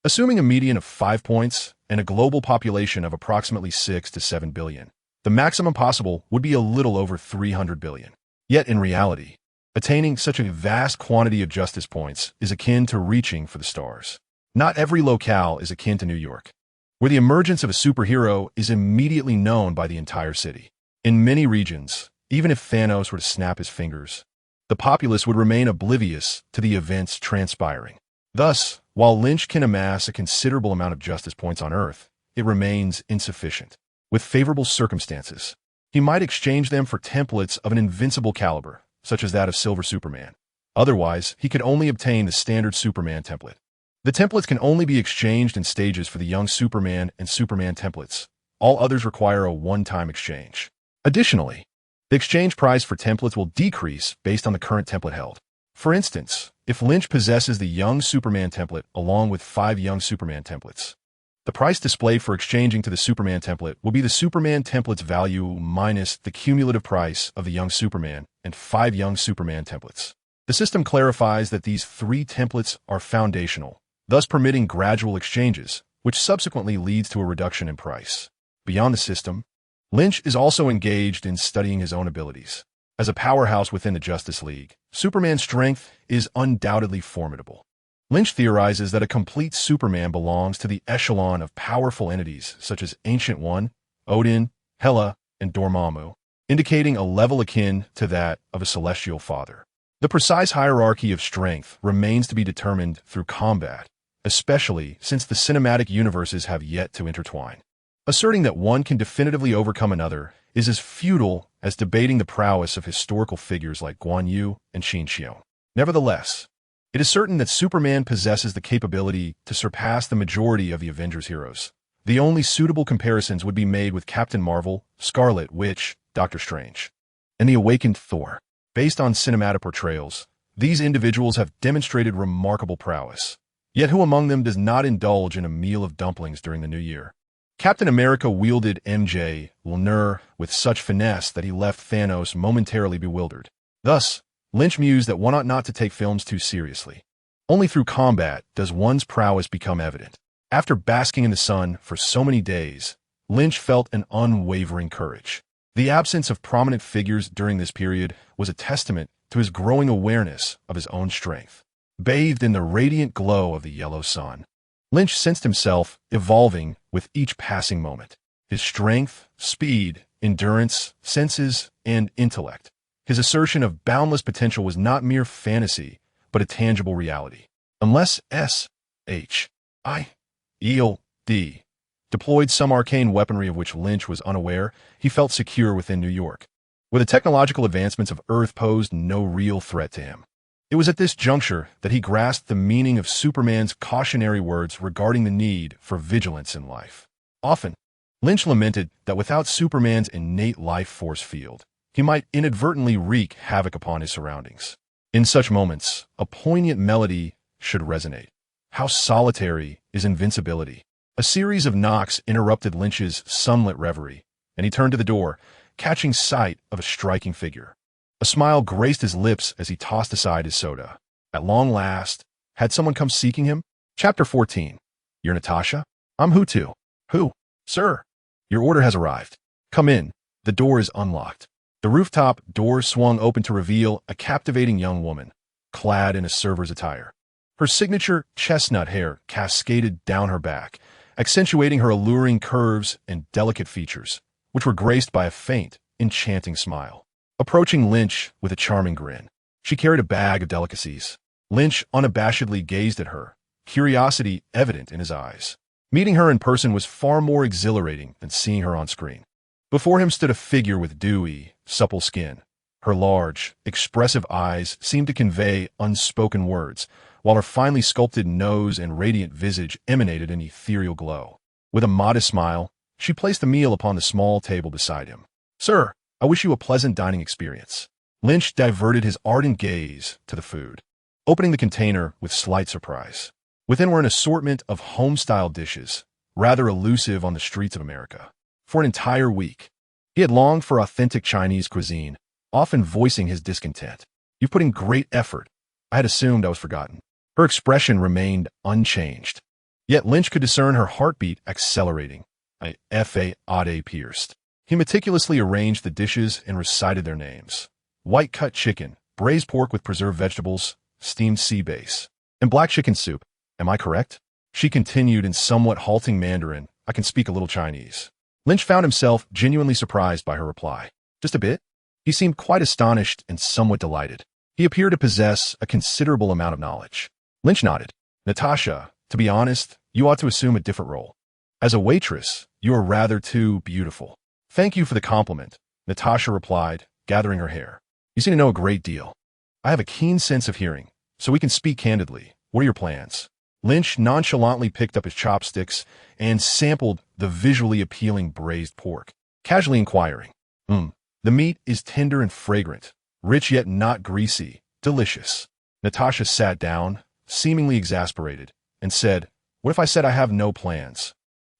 Assuming a median of 5 points and a global population of approximately 6 to 7 billion, the maximum possible would be a little over 300 billion. Yet in reality, attaining such a vast quantity of justice points is akin to reaching for the stars. Not every locale is akin to New York, where the emergence of a superhero is immediately known by the entire city. In many regions, even if Thanos were to snap his fingers, the populace would remain oblivious to the events transpiring. Thus, while Lynch can amass a considerable amount of justice points on Earth, it remains insufficient. With favorable circumstances, he might exchange them for templates of an invincible caliber, such as that of Silver Superman. Otherwise, he could only obtain the standard Superman template. The templates can only be exchanged in stages for the Young Superman and Superman templates. All others require a one-time exchange. Additionally, the exchange price for templates will decrease based on the current template held. For instance, if Lynch possesses the Young Superman template along with 5 Young Superman templates, the price displayed for exchanging to the Superman template will be the Superman template's value minus the cumulative price of the Young Superman and 5 Young Superman templates. The system clarifies that these 3 templates are foundational, thus permitting gradual exchanges, which subsequently leads to a reduction in price. Beyond the system, Lynch is also engaged in studying his own abilities. As a powerhouse within the Justice League, Superman's strength is undoubtedly formidable. Lynch theorizes that a complete Superman belongs to the echelon of powerful entities such as Ancient One, Odin, Hela, and Dormammu, indicating a level akin to that of a celestial father. The precise hierarchy of strength remains to be determined through combat, especially since the cinematic universes have yet to intertwine. Asserting that one can definitively overcome another is as futile as debating the prowess of historical figures like Guan Yu and Qin Xiong. Nevertheless, it is certain that Superman possesses the capability to surpass the majority of the Avengers heroes. The only suitable comparisons would be made with Captain Marvel, Scarlet Witch, Doctor Strange, and the awakened Thor. Based on cinematic portrayals, these individuals have demonstrated remarkable prowess. Yet who among them does not indulge in a meal of dumplings during the new year? Captain America wielded Mjolnir with such finesse that he left Thanos momentarily bewildered. Thus, Lynch mused that one ought not to take films too seriously. Only through combat does one's prowess become evident. After basking in the sun for so many days, Lynch felt an unwavering courage. The absence of prominent figures during this period was a testament to his growing awareness of his own strength. Bathed in the radiant glow of the yellow sun, Lynch sensed himself evolving with each passing moment. His strength, speed, endurance, senses, and intellect. His assertion of boundless potential was not mere fantasy, but a tangible reality. Unless S.H.I.E.L.D. deployed some arcane weaponry of which Lynch was unaware, he felt secure within New York, where the technological advancements of Earth posed no real threat to him. It was at this juncture that he grasped the meaning of Superman's cautionary words regarding the need for vigilance in life. Often, Lynch lamented that without Superman's innate life force field, he might inadvertently wreak havoc upon his surroundings. In such moments, a poignant melody should resonate. How solitary is invincibility? A series of knocks interrupted Lynch's sunlit reverie, and he turned to the door, catching sight of a striking figure. A smile graced his lips as he tossed aside his soda. At long last, had someone come seeking him? Chapter 14. You're Natasha? I'm Hutu. Who? Sir. Your order has arrived. Come in. The door is unlocked. The rooftop door swung open to reveal a captivating young woman, clad in a server's attire. Her signature chestnut hair cascaded down her back, accentuating her alluring curves and delicate features, which were graced by a faint, enchanting smile. Approaching Lynch with a charming grin, she carried a bag of delicacies. Lynch unabashedly gazed at her, curiosity evident in his eyes. Meeting her in person was far more exhilarating than seeing her on screen. Before him stood a figure with dewy, supple skin. Her large, expressive eyes seemed to convey unspoken words, while her finely sculpted nose and radiant visage emanated an ethereal glow. With a modest smile, she placed the meal upon the small table beside him. Sir, I wish you a pleasant dining experience. Lynch diverted his ardent gaze to the food, opening the container with slight surprise. Within were an assortment of home-style dishes, rather elusive on the streets of America. For an entire week, he had longed for authentic Chinese cuisine, often voicing his discontent. You've put in great effort. I had assumed I was forgotten. Her expression remained unchanged. Yet Lynch could discern her heartbeat accelerating, a fa-ade pierced. He meticulously arranged the dishes and recited their names. White-cut chicken, braised pork with preserved vegetables, steamed sea bass, and black chicken soup. Am I correct? She continued in somewhat halting Mandarin. I can speak a little Chinese. Lynch found himself genuinely surprised by her reply. Just a bit? He seemed quite astonished and somewhat delighted. He appeared to possess a considerable amount of knowledge. Lynch nodded. Natasha, to be honest, you ought to assume a different role. As a waitress, you are rather too beautiful. Thank you for the compliment, Natasha replied, gathering her hair. You seem to know a great deal. I have a keen sense of hearing, so we can speak candidly. What are your plans? Lynch nonchalantly picked up his chopsticks and sampled the visually appealing braised pork, casually inquiring. The meat is tender and fragrant, rich yet not greasy, delicious. Natasha sat down, seemingly exasperated, and said, "What if I said I have no plans?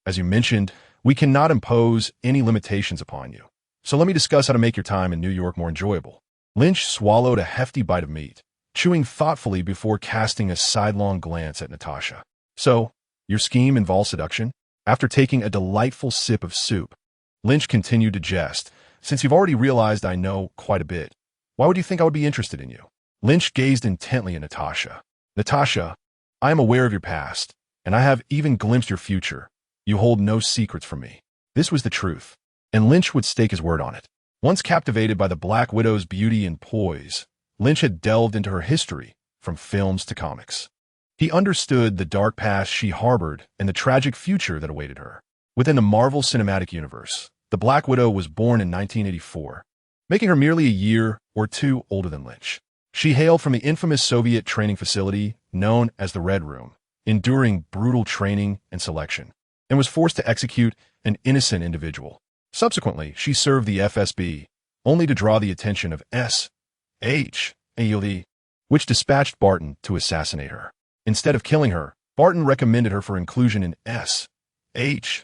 As you mentioned, we cannot impose any limitations upon you. So let me discuss how to make your time in New York more enjoyable." Lynch swallowed a hefty bite of meat, chewing thoughtfully before casting a sidelong glance at Natasha. "So, your scheme involves seduction?" After taking a delightful sip of soup, Lynch continued to jest. "Since you've already realized I know quite a bit, why would you think I would be interested in you?" Lynch gazed intently at Natasha. "Natasha, I am aware of your past, and I have even glimpsed your future. You hold no secrets from me." This was the truth, and Lynch would stake his word on it. Once captivated by the Black Widow's beauty and poise, Lynch had delved into her history, from films to comics. He understood the dark past she harbored and the tragic future that awaited her. Within the Marvel Cinematic Universe, the Black Widow was born in 1984, making her merely a year or two older than Lynch. She hailed from the infamous Soviet training facility known as the Red Room, enduring brutal training and selection, and was forced to execute an innocent individual. Subsequently, she served the FSB, only to draw the attention of S.H.I.E.L.D., which dispatched Barton to assassinate her. Instead of killing her, Barton recommended her for inclusion in S.H.I.E.L.D.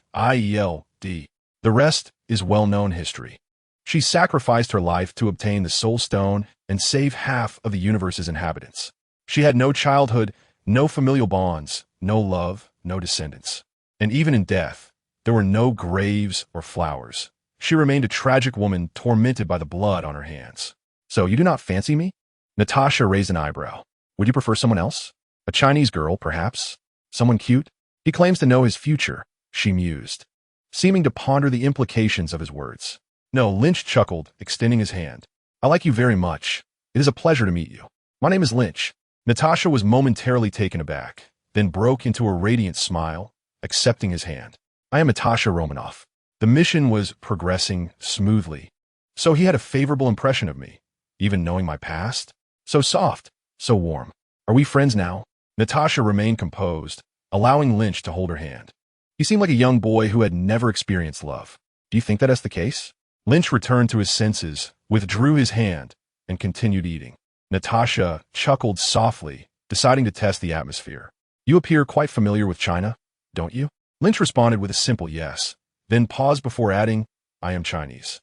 The rest is well-known history. She sacrificed her life to obtain the Soul Stone and save half of the universe's inhabitants. She had no childhood, no familial bonds, no love, no descendants. And even in death, there were no graves or flowers. She remained a tragic woman tormented by the blood on her hands. "So you do not fancy me?" Natasha raised an eyebrow. "Would you prefer someone else? A Chinese girl, perhaps? Someone cute? He claims to know his future," she mused, seeming to ponder the implications of his words. "No," Lynch chuckled, extending his hand. "I like you very much. It is a pleasure to meet you. My name is Lynch." Natasha was momentarily taken aback, then broke into a radiant smile, accepting his hand. "I am Natasha Romanoff." The mission was progressing smoothly. So he had a favorable impression of me, even knowing my past? So soft, so warm. "Are we friends now?" Natasha remained composed, allowing Lynch to hold her hand. He seemed like a young boy who had never experienced love. "Do you think that is the case?" Lynch returned to his senses, withdrew his hand, and continued eating. Natasha chuckled softly, deciding to test the atmosphere. "You appear quite familiar with China, don't you?" Lynch responded with a simple yes, then paused before adding, "I am Chinese."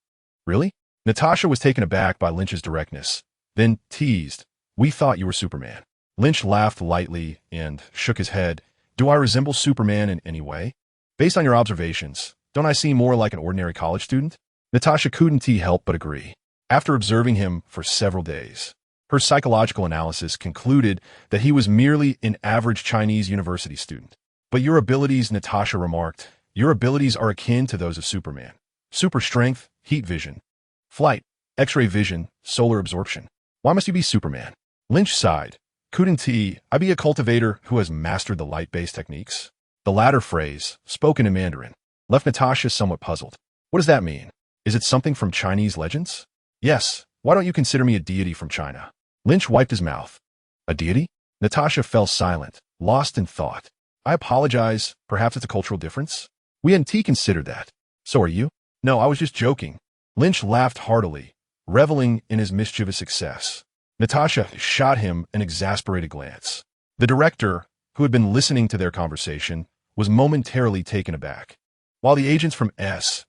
"Really?" Natasha was taken aback by Lynch's directness, then teased, "We thought you were Superman." Lynch laughed lightly and shook his head. "Do I resemble Superman in any way? Based on your observations, don't I seem more like an ordinary college student?" Natasha couldn't help but agree. After observing him for several days, her psychological analysis concluded that he was merely an average Chinese university student. "But your abilities," Natasha remarked, "your abilities are akin to those of Superman. Super strength, heat vision, flight, X-ray vision, solar absorption. Why must you be Superman?" Lynch sighed. "Couldn't I be a cultivator who has mastered the light-based techniques?" The latter phrase, spoken in Mandarin, left Natasha somewhat puzzled. "What does that mean? Is it something from Chinese legends?" "Yes. Why don't you consider me a deity from China?" Lynch wiped his mouth. "A deity?" Natasha fell silent, lost in thought. "I apologize. Perhaps it's a cultural difference. We hadn't considered that." "So are you?" "No, I was just joking." Lynch laughed heartily, reveling in his mischievous success. Natasha shot him an exasperated glance. The director, who had been listening to their conversation, was momentarily taken aback, while the agents from S.H.I.L.D.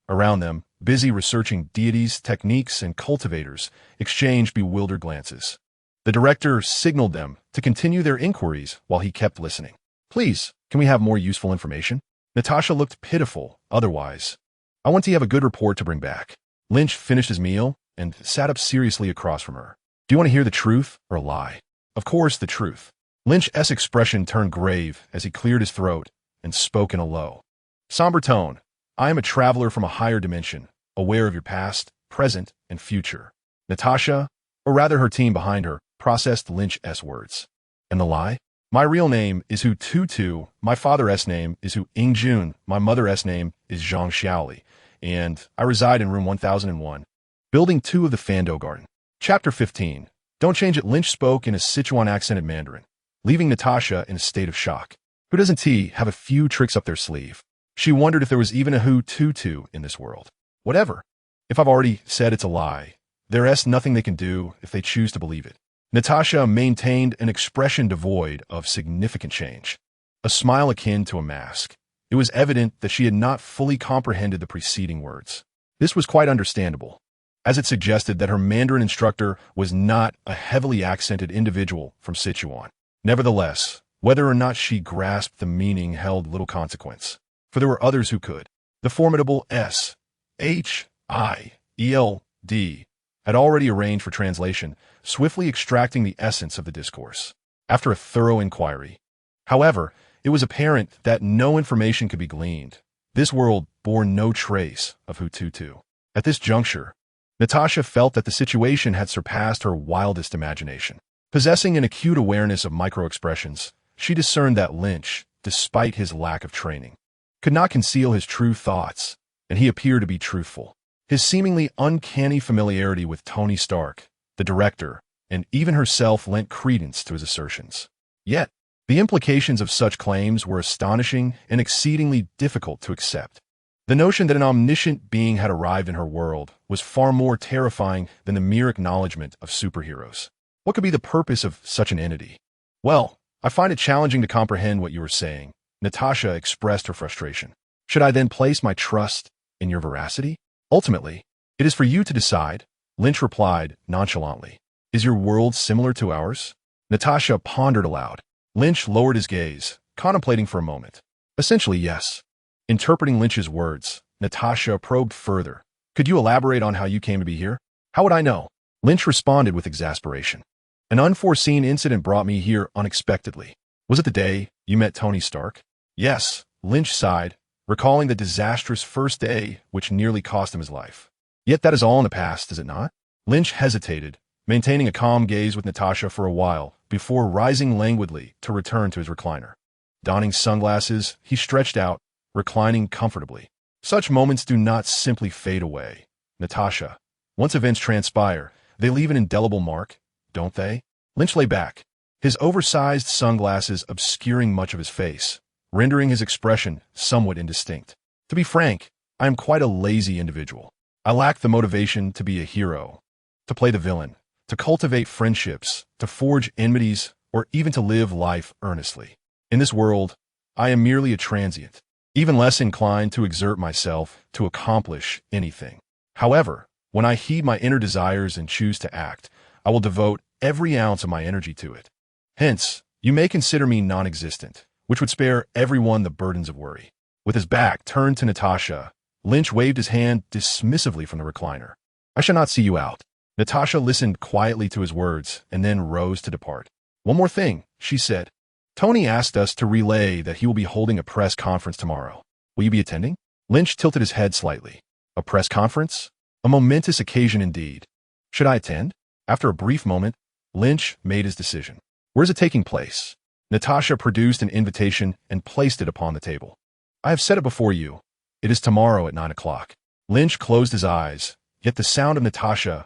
around them, busy researching deities, techniques, and cultivators, exchanged bewildered glances. The director signaled them to continue their inquiries while he kept listening. "Please, can we have more useful information?" Natasha looked pitiful, otherwise. "I want to have a good report to bring back." Lynch finished his meal and sat up seriously across from her. "Do you want to hear the truth or a lie?" "Of course, the truth." Lynch's expression turned grave as he cleared his throat and spoke in a low, somber tone. "I am a traveler from a higher dimension, aware of your past, present, and future." Natasha, or rather her team behind her, processed Lynch's words. "And the lie? My real name is Hu Tutu, my father's name is Hu Ingjun, my mother's name is Zhang Xiaoli, and I reside in room 1001. Building 2 of the Fando Garden. Chapter 15. Don't change it. Lynch spoke in a Sichuan-accented Mandarin, leaving Natasha in a state of shock. Who doesn't T have a few tricks up their sleeve? She wondered if there was even a who tutu in this world. Whatever. If I've already said it's a lie, there's nothing they can do if they choose to believe it. Natasha maintained an expression devoid of significant change, a smile akin to a mask. It was evident that she had not fully comprehended the preceding words. This was quite understandable, as it suggested that her Mandarin instructor was not a heavily accented individual from Sichuan. Nevertheless, whether or not she grasped the meaning held little consequence, for there were others who could. The formidable S.H.I.E.L.D. had already arranged for translation, swiftly extracting the essence of the discourse. After a thorough inquiry, however, it was apparent that no information could be gleaned. This world bore no trace of Hututu. At this juncture, Natasha felt that the situation had surpassed her wildest imagination. Possessing an acute awareness of micro-expressions, she discerned that Lynch, despite his lack of training, could not conceal his true thoughts, and he appeared to be truthful. His seemingly uncanny familiarity with Tony Stark, the director, and even herself lent credence to his assertions. Yet, the implications of such claims were astonishing and exceedingly difficult to accept. The notion that an omniscient being had arrived in her world was far more terrifying than the mere acknowledgement of superheroes. What could be the purpose of such an entity? Well, I find it challenging to comprehend what you are saying. Natasha expressed her frustration. Should I then place my trust in your veracity? Ultimately, it is for you to decide, Lynch replied nonchalantly. Is your world similar to ours? Natasha pondered aloud. Lynch lowered his gaze, contemplating for a moment. Essentially, yes. Interpreting Lynch's words, Natasha probed further. Could you elaborate on how you came to be here? How would I know? Lynch responded with exasperation. An unforeseen incident brought me here unexpectedly. Was it the day you met Tony Stark? Yes, Lynch sighed, recalling the disastrous first day which nearly cost him his life. Yet that is all in the past, is it not? Lynch hesitated, maintaining a calm gaze with Natasha for a while before rising languidly to return to his recliner. Donning sunglasses, he stretched out, reclining comfortably. Such moments do not simply fade away, Natasha. Once events transpire, they leave an indelible mark, don't they? Lynch lay back, his oversized sunglasses obscuring much of his face, rendering his expression somewhat indistinct. To be frank, I am quite a lazy individual. I lack the motivation to be a hero, to play the villain, to cultivate friendships, to forge enmities, or even to live life earnestly. In this world, I am merely a transient, even less inclined to exert myself to accomplish anything. However, when I heed my inner desires and choose to act, I will devote every ounce of my energy to it. Hence, you may consider me non-existent, which would spare everyone the burdens of worry. With his back turned to Natasha, Lynch waved his hand dismissively from the recliner. I shall not see you out. Natasha listened quietly to his words and then rose to depart. One more thing, she said. Tony asked us to relay that he will be holding a press conference tomorrow. Will you be attending? Lynch tilted his head slightly. A press conference? A momentous occasion indeed. Should I attend? After a brief moment, Lynch made his decision. Where is it taking place? Natasha produced an invitation and placed it upon the table. I have said it before you. It is tomorrow at 9 o'clock. Lynch closed his eyes, yet the sound of Natasha's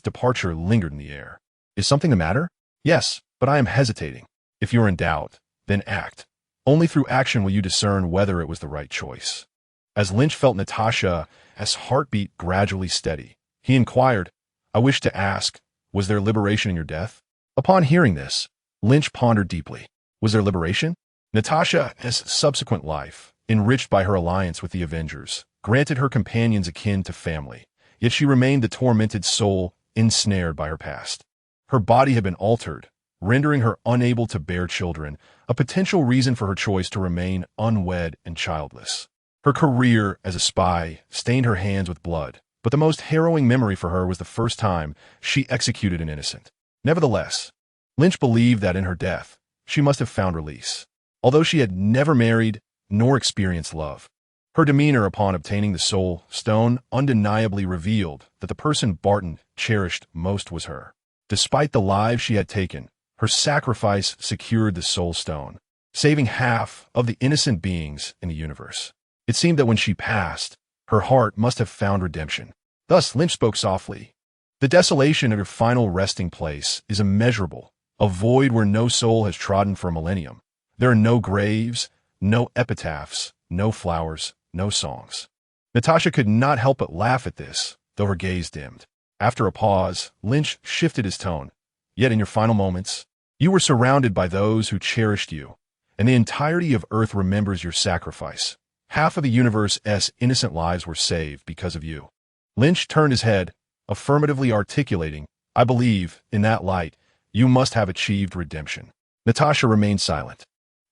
departure lingered in the air. Is something the matter? Yes, but I am hesitating. If you are in doubt, then act. Only through action will you discern whether it was the right choice. As Lynch felt Natasha's heartbeat gradually steady, he inquired, I wish to ask, was there liberation in your death? Upon hearing this, Lynch pondered deeply. Was there liberation? Natasha's subsequent life, enriched by her alliance with the Avengers, granted her companions akin to family, yet she remained the tormented soul ensnared by her past. Her body had been altered, rendering her unable to bear children, a potential reason for her choice to remain unwed and childless. Her career as a spy stained her hands with blood, but the most harrowing memory for her was the first time she executed an innocent. Nevertheless, Lynch believed that in her death, she must have found release. Although she had never married nor experienced love, her demeanor upon obtaining the soul stone undeniably revealed that the person Barton cherished most was her. Despite the lives she had taken, her sacrifice secured the soul stone, saving half of the innocent beings in the universe. It seemed that when she passed, her heart must have found redemption. Thus, Lynch spoke softly. The desolation of your final resting place is immeasurable, a void where no soul has trodden for a millennium. There are no graves, no epitaphs, no flowers, no songs. Natasha could not help but laugh at this, though her gaze dimmed. After a pause, Lynch shifted his tone. Yet in your final moments, you were surrounded by those who cherished you, and the entirety of Earth remembers your sacrifice. Half of the universe's innocent lives were saved because of you. Lynch turned his head, affirmatively articulating, I believe, in that light, you must have achieved redemption. Natasha remained silent,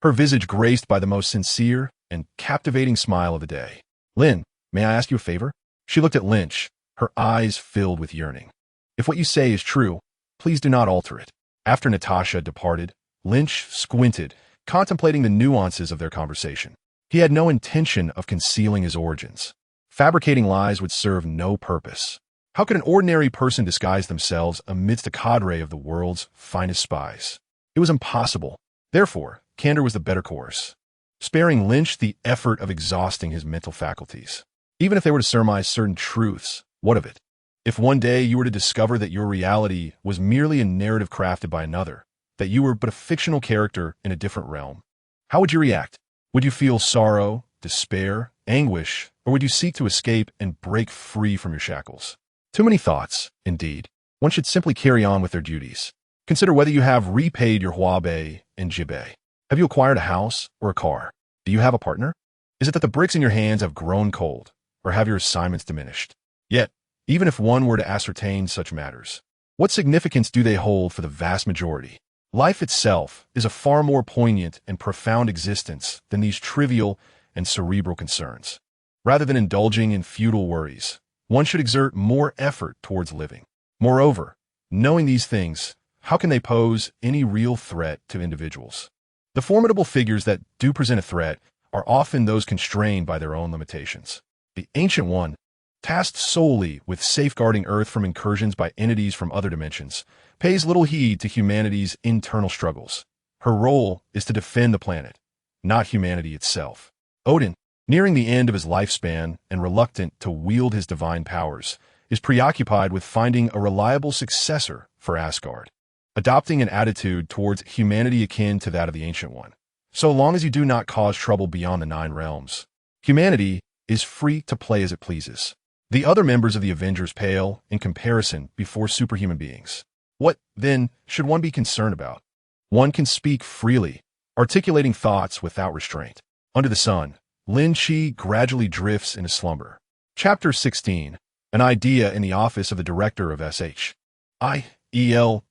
her visage graced by the most sincere and captivating smile of the day. Lin, may I ask you a favor? She looked at Lynch, her eyes filled with yearning. If what you say is true, please do not alter it. After Natasha departed, Lynch squinted, contemplating the nuances of their conversation. He had no intention of concealing his origins. Fabricating lies would serve no purpose. How could an ordinary person disguise themselves amidst a cadre of the world's finest spies? It was impossible. Therefore, candor was the better course, sparing Lynch the effort of exhausting his mental faculties. Even if they were to surmise certain truths, what of it? If one day you were to discover that your reality was merely a narrative crafted by another, that you were but a fictional character in a different realm, how would you react? Would you feel sorrow, despair, anguish, or would you seek to escape and break free from your shackles? Too many thoughts, indeed. One should simply carry on with their duties. Consider whether you have repaid your huabe and jibe. Have you acquired a house or a car? Do you have a partner? Is it that the bricks in your hands have grown cold, or have your assignments diminished? Yet, even if one were to ascertain such matters, what significance do they hold for the vast majority? Life itself is a far more poignant and profound existence than these trivial and cerebral concerns. Rather than indulging in futile worries, one should exert more effort towards living. Moreover, knowing these things, how can they pose any real threat to individuals? The formidable figures that do present a threat are often those constrained by their own limitations. The Ancient One, tasked solely with safeguarding Earth from incursions by entities from other dimensions, pays little heed to humanity's internal struggles. Her role is to defend the planet, not humanity itself. Odin, nearing the end of his lifespan and reluctant to wield his divine powers, is preoccupied with finding a reliable successor for Asgard, adopting an attitude towards humanity akin to that of the Ancient One. So long as you do not cause trouble beyond the 9 realms, humanity is free to play as it pleases. The other members of the Avengers pale, in comparison, before superhuman beings. What, then, should one be concerned about? One can speak freely, articulating thoughts without restraint. Under the sun, Lin Qi gradually drifts into slumber. Chapter 16. An idea in the office of the director of SHIELD.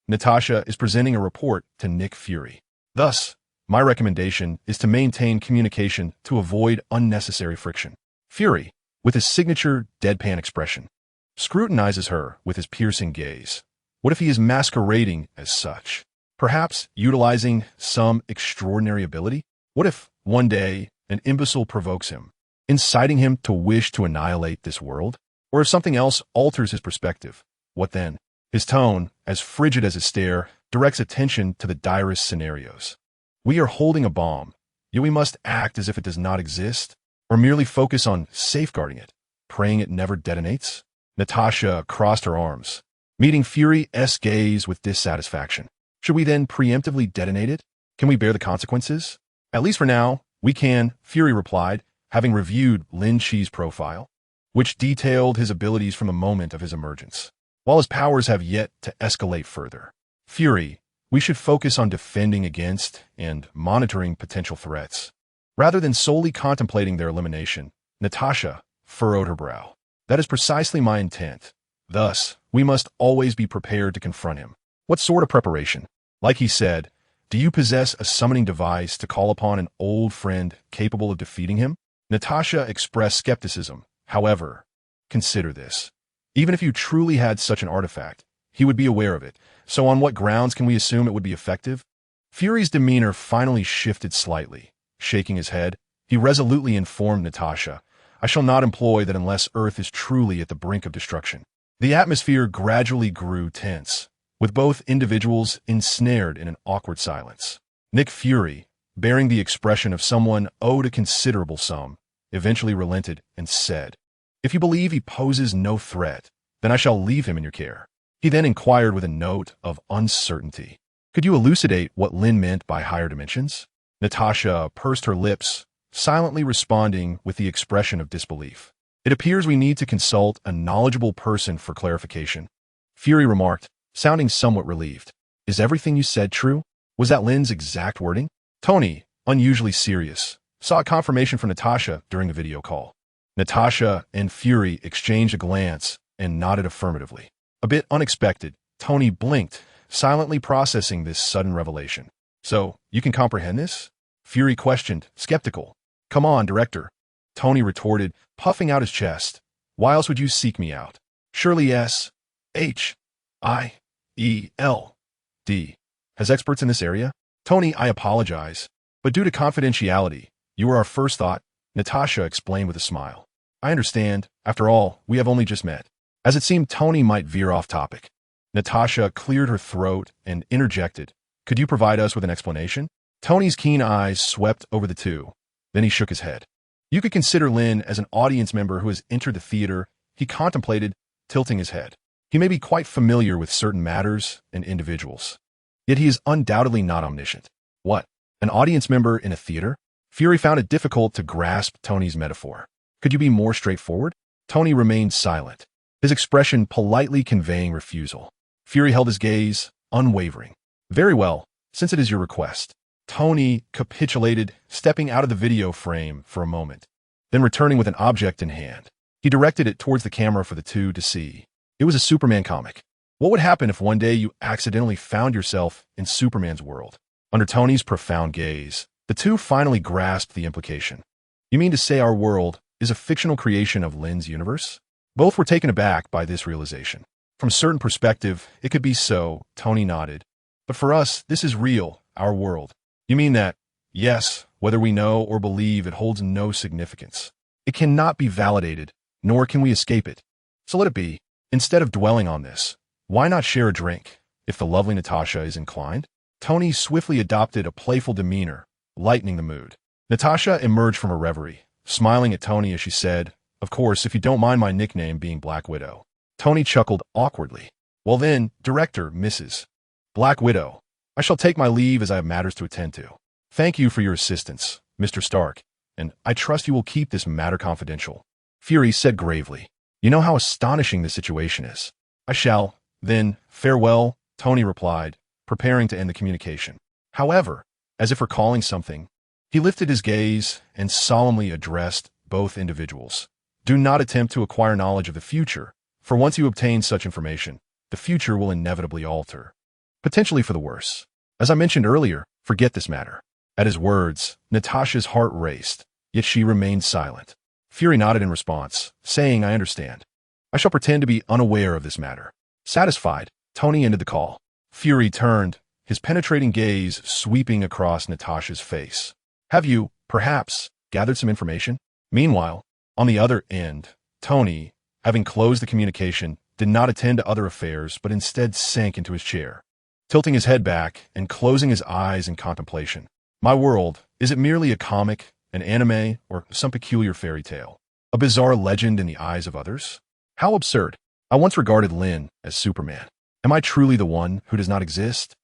Natasha is presenting a report to Nick Fury. Thus, my recommendation is to maintain communication to avoid unnecessary friction. Fury, with his signature deadpan expression, scrutinizes her with his piercing gaze. What if he is masquerading as such? Perhaps utilizing some extraordinary ability? What if, one day, an imbecile provokes him, inciting him to wish to annihilate this world? Or if something else alters his perspective, what then? His tone, as frigid as his stare, directs attention to the direst scenarios. We are holding a bomb, yet we must act as if it does not exist, or merely focus on safeguarding it, praying it never detonates? Natasha crossed her arms, meeting Fury's gaze with dissatisfaction. Should we then preemptively detonate it? Can we bear the consequences? At least for now, we can, Fury replied, having reviewed Lin Qi's profile, which detailed his abilities from the moment of his emergence. While his powers have yet to escalate further. Fury, we should focus on defending against and monitoring potential threats. Rather than solely contemplating their elimination, Natasha furrowed her brow. That is precisely my intent. Thus, we must always be prepared to confront him. What sort of preparation? Like he said, do you possess a summoning device to call upon an old friend capable of defeating him? Natasha expressed skepticism. However, consider this. Even if you truly had such an artifact, he would be aware of it. So on what grounds can we assume it would be effective? Fury's demeanor finally shifted slightly. Shaking his head, he resolutely informed Natasha, I shall not employ that unless Earth is truly at the brink of destruction. The atmosphere gradually grew tense, with both individuals ensnared in an awkward silence. Nick Fury, bearing the expression of someone owed a considerable sum, eventually relented and said, If you believe he poses no threat, then I shall leave him in your care. He then inquired with a note of uncertainty. Could you elucidate what Lin meant by higher dimensions? Natasha pursed her lips, silently responding with the expression of disbelief. It appears we need to consult a knowledgeable person for clarification. Fury remarked, sounding somewhat relieved. Is everything you said true? Was that Lin's exact wording? Tony, unusually serious, sought confirmation from Natasha during the video call. Natasha and Fury exchanged a glance and nodded affirmatively. A bit unexpected, Tony blinked, silently processing this sudden revelation. So, you can comprehend this? Fury questioned, skeptical. Come on, director. Tony retorted, puffing out his chest. Why else would you seek me out? Surely S-H-I-E-L-D has experts in this area? Tony, I apologize, but due to confidentiality, you were our first thought, Natasha explained with a smile. I understand. After all, we have only just met. As it seemed Tony might veer off topic, Natasha cleared her throat and interjected. Could you provide us with an explanation? Tony's keen eyes swept over the two. Then he shook his head. You could consider Lin as an audience member who has entered the theater. He contemplated, tilting his head. He may be quite familiar with certain matters and individuals. Yet he is undoubtedly not omniscient. What? An audience member in a theater? Fury found it difficult to grasp Tony's metaphor. Could you be more straightforward? Tony remained silent, his expression politely conveying refusal. Fury held his gaze, unwavering. Very well, since it is your request. Tony capitulated, stepping out of the video frame for a moment, then returning with an object in hand. He directed it towards the camera for the two to see. It was a Superman comic. What would happen if one day you accidentally found yourself in Superman's world? Under Tony's profound gaze, the two finally grasped the implication. You mean to say our world is a fictional creation of Lin's universe? Both were taken aback by this realization. From a certain perspective, it could be so, Tony nodded. But for us, this is real, our world. You mean that, yes, whether we know or believe, it holds no significance. It cannot be validated, nor can we escape it. So let it be. Instead of dwelling on this, why not share a drink, if the lovely Natasha is inclined? Tony swiftly adopted a playful demeanor, lightening the mood. Natasha emerged from her reverie, smiling at Tony as she said, Of course, if you don't mind my nickname being Black Widow. Tony chuckled awkwardly. Well then, director, Mrs. Black Widow. I shall take my leave as I have matters to attend to. Thank you for your assistance, Mr. Stark, and I trust you will keep this matter confidential. Fury said gravely. You know how astonishing this situation is. I shall. Then, farewell, Tony replied, preparing to end the communication. However, as if recalling something, he lifted his gaze and solemnly addressed both individuals. Do not attempt to acquire knowledge of the future, for once you obtain such information, the future will inevitably alter. Potentially for the worse. As I mentioned earlier, forget this matter. At his words, Natasha's heart raced, yet she remained silent. Fury nodded in response, saying, I understand. I shall pretend to be unaware of this matter. Satisfied, Tony ended the call. Fury turned, his penetrating gaze sweeping across Natasha's face. Have you, perhaps, gathered some information? Meanwhile, on the other end, Tony, having closed the communication, did not attend to other affairs, but instead sank into his chair, tilting his head back and closing his eyes in contemplation. My world, is it merely a comic, an anime, or some peculiar fairy tale? A bizarre legend in the eyes of others? How absurd. I once regarded Lin as Superman. Am I truly the one who does not exist?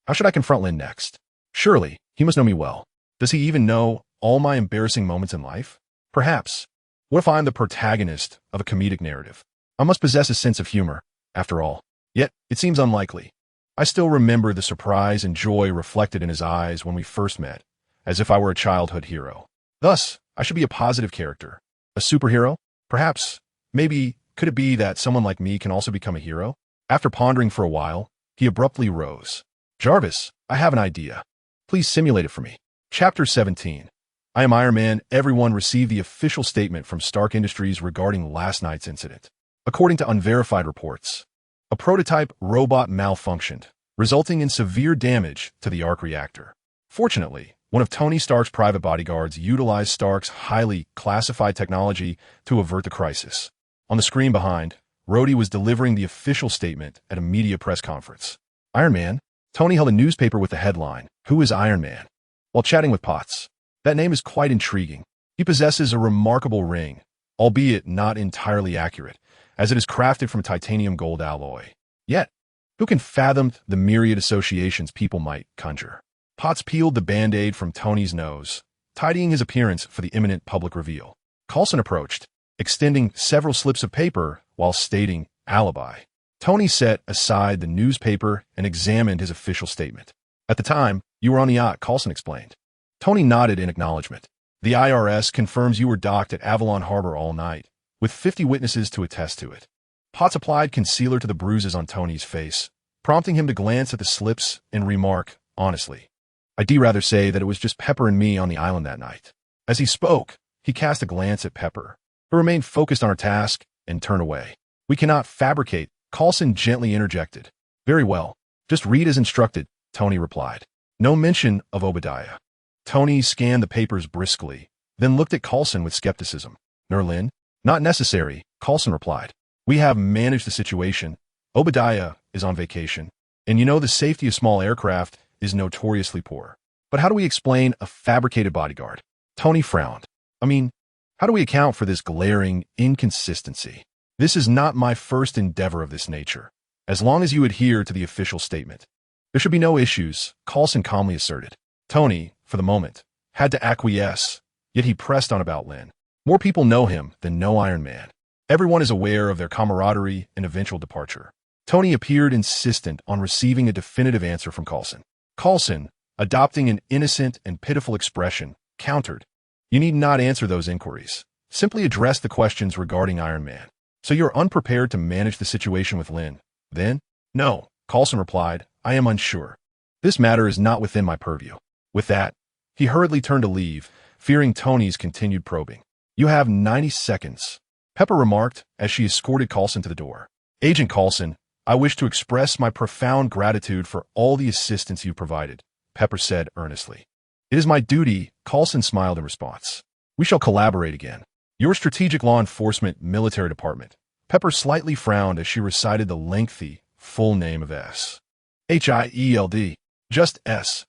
How should I confront Lin next? Surely, he must know me well. Does he even know all my embarrassing moments in life? Perhaps. What if I am the protagonist of a comedic narrative? I must possess a sense of humor, after all. Yet, it seems unlikely. I still remember the surprise and joy reflected in his eyes when we first met, as if I were a childhood hero. Thus, I should be a positive character. A superhero? Perhaps. Maybe, could it be that someone like me can also become a hero? After pondering for a while, he abruptly rose. Jarvis, I have an idea. Please simulate it for me. Chapter 17. I am Iron Man. Everyone received the official statement from Stark Industries regarding last night's incident. According to unverified reports, a prototype robot malfunctioned, resulting in severe damage to the arc reactor. Fortunately, one of Tony Stark's private bodyguards utilized Stark's highly classified technology to avert the crisis. On the screen behind, Rhodey was delivering the official statement at a media press conference. Iron Man? Tony held a newspaper with the headline, Who is Iron Man? While chatting with Potts. That name is quite intriguing. He possesses a remarkable ring, albeit not entirely accurate, as it is crafted from titanium gold alloy. Yet, who can fathom the myriad associations people might conjure? Potts peeled the Band-Aid from Tony's nose, tidying his appearance for the imminent public reveal. Coulson approached, extending several slips of paper while stating alibi. Tony set aside the newspaper and examined his official statement. At the time, you were on the yacht, Coulson explained. Tony nodded in acknowledgement. The IRS confirms you were docked at Avalon Harbor all night, with 50 witnesses to attest to it. Potts applied concealer to the bruises on Tony's face, prompting him to glance at the slips and remark, honestly, I'd rather say that it was just Pepper and me on the island that night. As he spoke, he cast a glance at Pepper, who remained focused on her task, and turned away. We cannot fabricate, Coulson gently interjected. Very well. Just read as instructed, Tony replied. No mention of Obadiah. Tony scanned the papers briskly, then looked at Coulson with skepticism. Lin? Not necessary, Coulson replied. We have managed the situation. Obadiah is on vacation. And you know the safety of small aircraft is notoriously poor. But how do we explain a fabricated bodyguard? Tony frowned. I mean, how do we account for this glaring inconsistency? This is not my first endeavor of this nature. As long as you adhere to the official statement, there should be no issues, Coulson calmly asserted. Tony, for the moment, had to acquiesce, yet he pressed on about Lin. More people know him than know Iron Man. Everyone is aware of their camaraderie and eventual departure. Tony appeared insistent on receiving a definitive answer from Coulson. Coulson, adopting an innocent and pitiful expression, countered. You need not answer those inquiries. Simply address the questions regarding Iron Man. So you're unprepared to manage the situation with Lin, then? No, Coulson replied. I am unsure. This matter is not within my purview. With that, he hurriedly turned to leave, fearing Tony's continued probing. You have 90 seconds, Pepper remarked as she escorted Coulson to the door. Agent Coulson, I wish to express my profound gratitude for all the assistance you provided, Pepper said earnestly. It is my duty, Coulson smiled in response. We shall collaborate again. Your Strategic Law Enforcement Military Department. Pepper slightly frowned as she recited the lengthy, full name of S. H-I-E-L-D. Just S.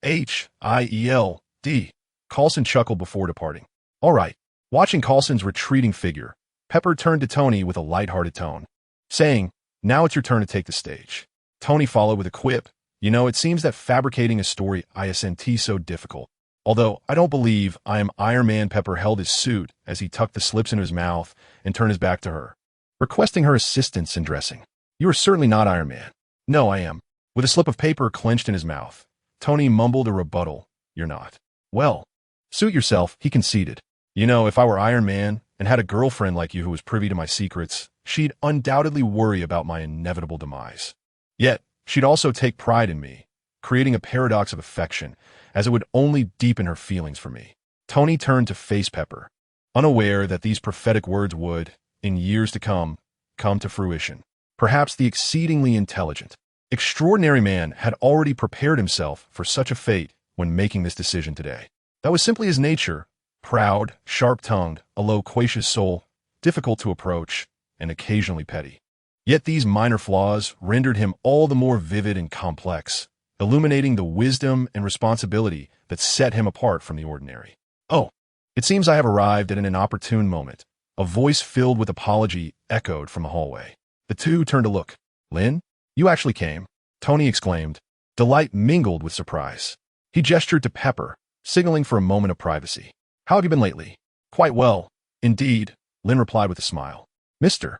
H-I-E-L-D. Coulson chuckled before departing. All right. Watching Coulson's retreating figure, Pepper turned to Tony with a light-hearted tone, saying, now it's your turn to take the stage. Tony followed with a quip. You know, it seems that fabricating a story isn't so difficult. Although I don't believe I am Iron Man. Pepper held his suit as he tucked the slips into his mouth and turned his back to her, requesting her assistance in dressing. You are certainly not Iron Man. No, I am. With a slip of paper clenched in his mouth, Tony mumbled a rebuttal. You're not. Well, suit yourself, he conceded. You know, if I were Iron Man and had a girlfriend like you who was privy to my secrets, she'd undoubtedly worry about my inevitable demise. Yet, she'd also take pride in me, creating a paradox of affection, as it would only deepen her feelings for me. Tony turned to face Pepper, unaware that these prophetic words would, in years to come to fruition. Perhaps the exceedingly intelligent, extraordinary man had already prepared himself for such a fate when making this decision today. That was simply his nature, proud, sharp-tongued, a loquacious soul, difficult to approach, and occasionally petty. Yet these minor flaws rendered him all the more vivid and complex, illuminating the wisdom and responsibility that set him apart from the ordinary. Oh, it seems I have arrived at an inopportune moment. A voice filled with apology echoed from the hallway. The two turned to look. Lin, you actually came, Tony exclaimed, delight mingled with surprise. He gestured to Pepper, signaling for a moment of privacy. How have you been lately? Quite well, indeed, Lin replied with a smile. Mr.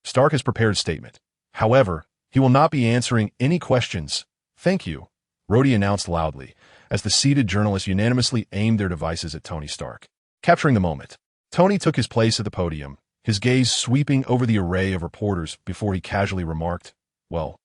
Stark has prepared a statement. However, he will not be answering any questions. Thank you, Rhodey announced loudly, as the seated journalists unanimously aimed their devices at Tony Stark. Capturing the moment, Tony took his place at the podium, his gaze sweeping over the array of reporters before he casually remarked, well,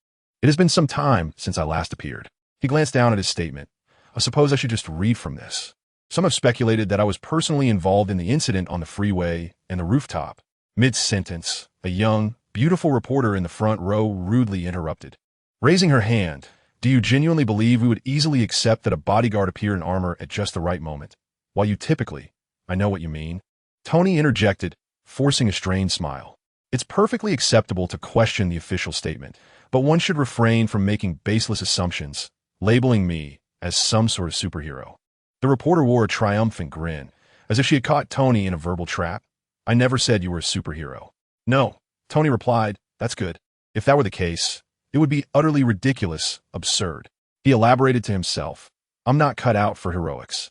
it has been some time since I last appeared. He glanced down at his statement. I suppose I should just read from this. Some have speculated that I was personally involved in the incident on the freeway and the rooftop. Mid-sentence, a young, beautiful reporter in the front row rudely interrupted. Raising her hand, do you genuinely believe we would easily accept that a bodyguard appeared in armor at just the right moment? While you typically, I know what you mean. Tony interjected, forcing a strained smile. It's perfectly acceptable to question the official statement, but one should refrain from making baseless assumptions, labeling me as some sort of superhero. The reporter wore a triumphant grin, as if she had caught Tony in a verbal trap. I never said you were a superhero. No, Tony replied, that's good. If that were the case, it would be utterly ridiculous, absurd. He elaborated to himself, I'm not cut out for heroics.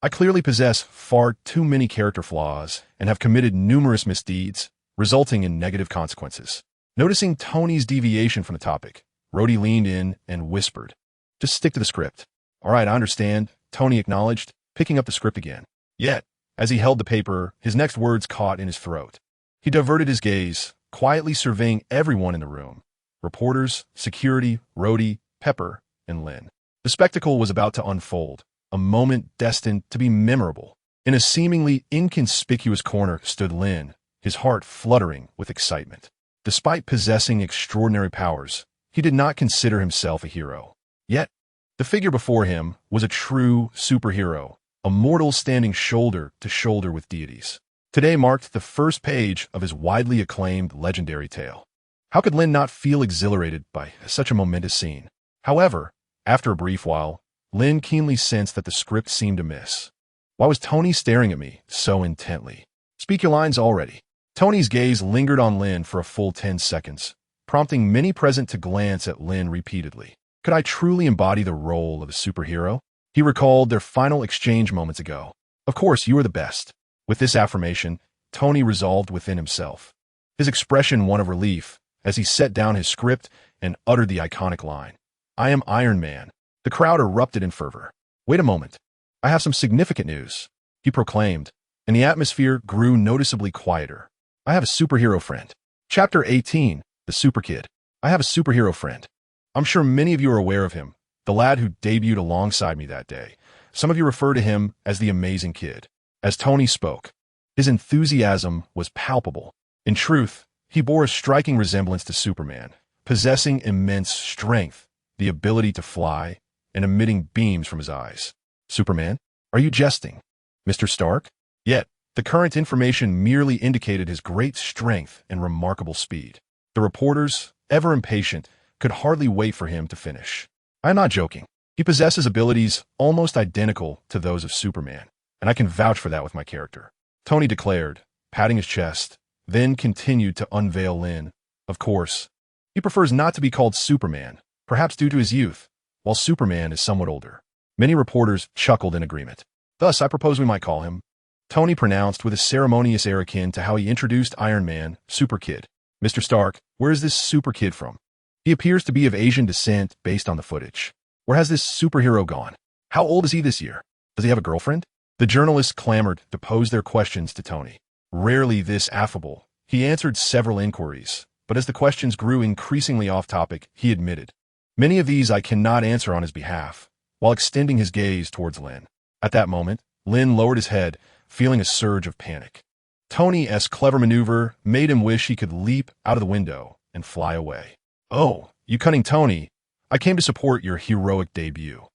I clearly possess far too many character flaws and have committed numerous misdeeds, resulting in negative consequences. Noticing Tony's deviation from the topic, Rhodey leaned in and whispered, just stick to the script. All right, I understand, Tony acknowledged, picking up the script again. Yet, as he held the paper, his next words caught in his throat. He diverted his gaze, quietly surveying everyone in the room. Reporters, security, Rhodey, Pepper, and Lin. The spectacle was about to unfold, a moment destined to be memorable. In a seemingly inconspicuous corner stood Lin, his heart fluttering with excitement. Despite possessing extraordinary powers, he did not consider himself a hero. Yet, the figure before him was a true superhero, a mortal standing shoulder to shoulder with deities. Today marked the first page of his widely acclaimed legendary tale. How could Lin not feel exhilarated by such a momentous scene? However, after a brief while, Lin keenly sensed that the script seemed amiss. Why was Tony staring at me so intently? Speak your lines already. Tony's gaze lingered on Lin for a full 10 seconds, prompting many present to glance at Lin repeatedly. Could I truly embody the role of a superhero? He recalled their final exchange moments ago. Of course, you are the best. With this affirmation, Tony resolved within himself. His expression one of relief as he set down his script and uttered the iconic line, I am Iron Man. The crowd erupted in fervor. Wait a moment. I have some significant news, he proclaimed, and the atmosphere grew noticeably quieter. I have a superhero friend. Chapter 18, The Super Kid. I have a superhero friend. I'm sure many of you are aware of him, the lad who debuted alongside me that day. Some of you refer to him as the Amazing Kid. As Tony spoke, his enthusiasm was palpable. In truth, he bore a striking resemblance to Superman, possessing immense strength, the ability to fly, and emitting beams from his eyes. Superman? Are you jesting, Mr. Stark? Yet, the current information merely indicated his great strength and remarkable speed. The reporters, ever impatient, could hardly wait for him to finish. I am not joking. He possesses abilities almost identical to those of Superman, and I can vouch for that with my character, Tony declared, patting his chest, then continued to unveil Lin. Of course, he prefers not to be called Superman, perhaps due to his youth, while Superman is somewhat older. Many reporters chuckled in agreement. Thus, I propose we might call him, Tony pronounced with a ceremonious air akin to how he introduced Iron Man, Super Kid. Mr. Stark, where is this Super Kid from? He appears to be of Asian descent based on the footage. Where has this superhero gone? How old is he this year? Does he have a girlfriend? The journalists clamored to pose their questions to Tony. Rarely this affable, he answered several inquiries, but as the questions grew increasingly off-topic, he admitted, many of these I cannot answer on his behalf, while extending his gaze towards Lin. At that moment, Lin lowered his head, feeling a surge of panic. Tony's clever maneuver made him wish he could leap out of the window and fly away. Oh, you cunning Tony, I came to support your heroic debut.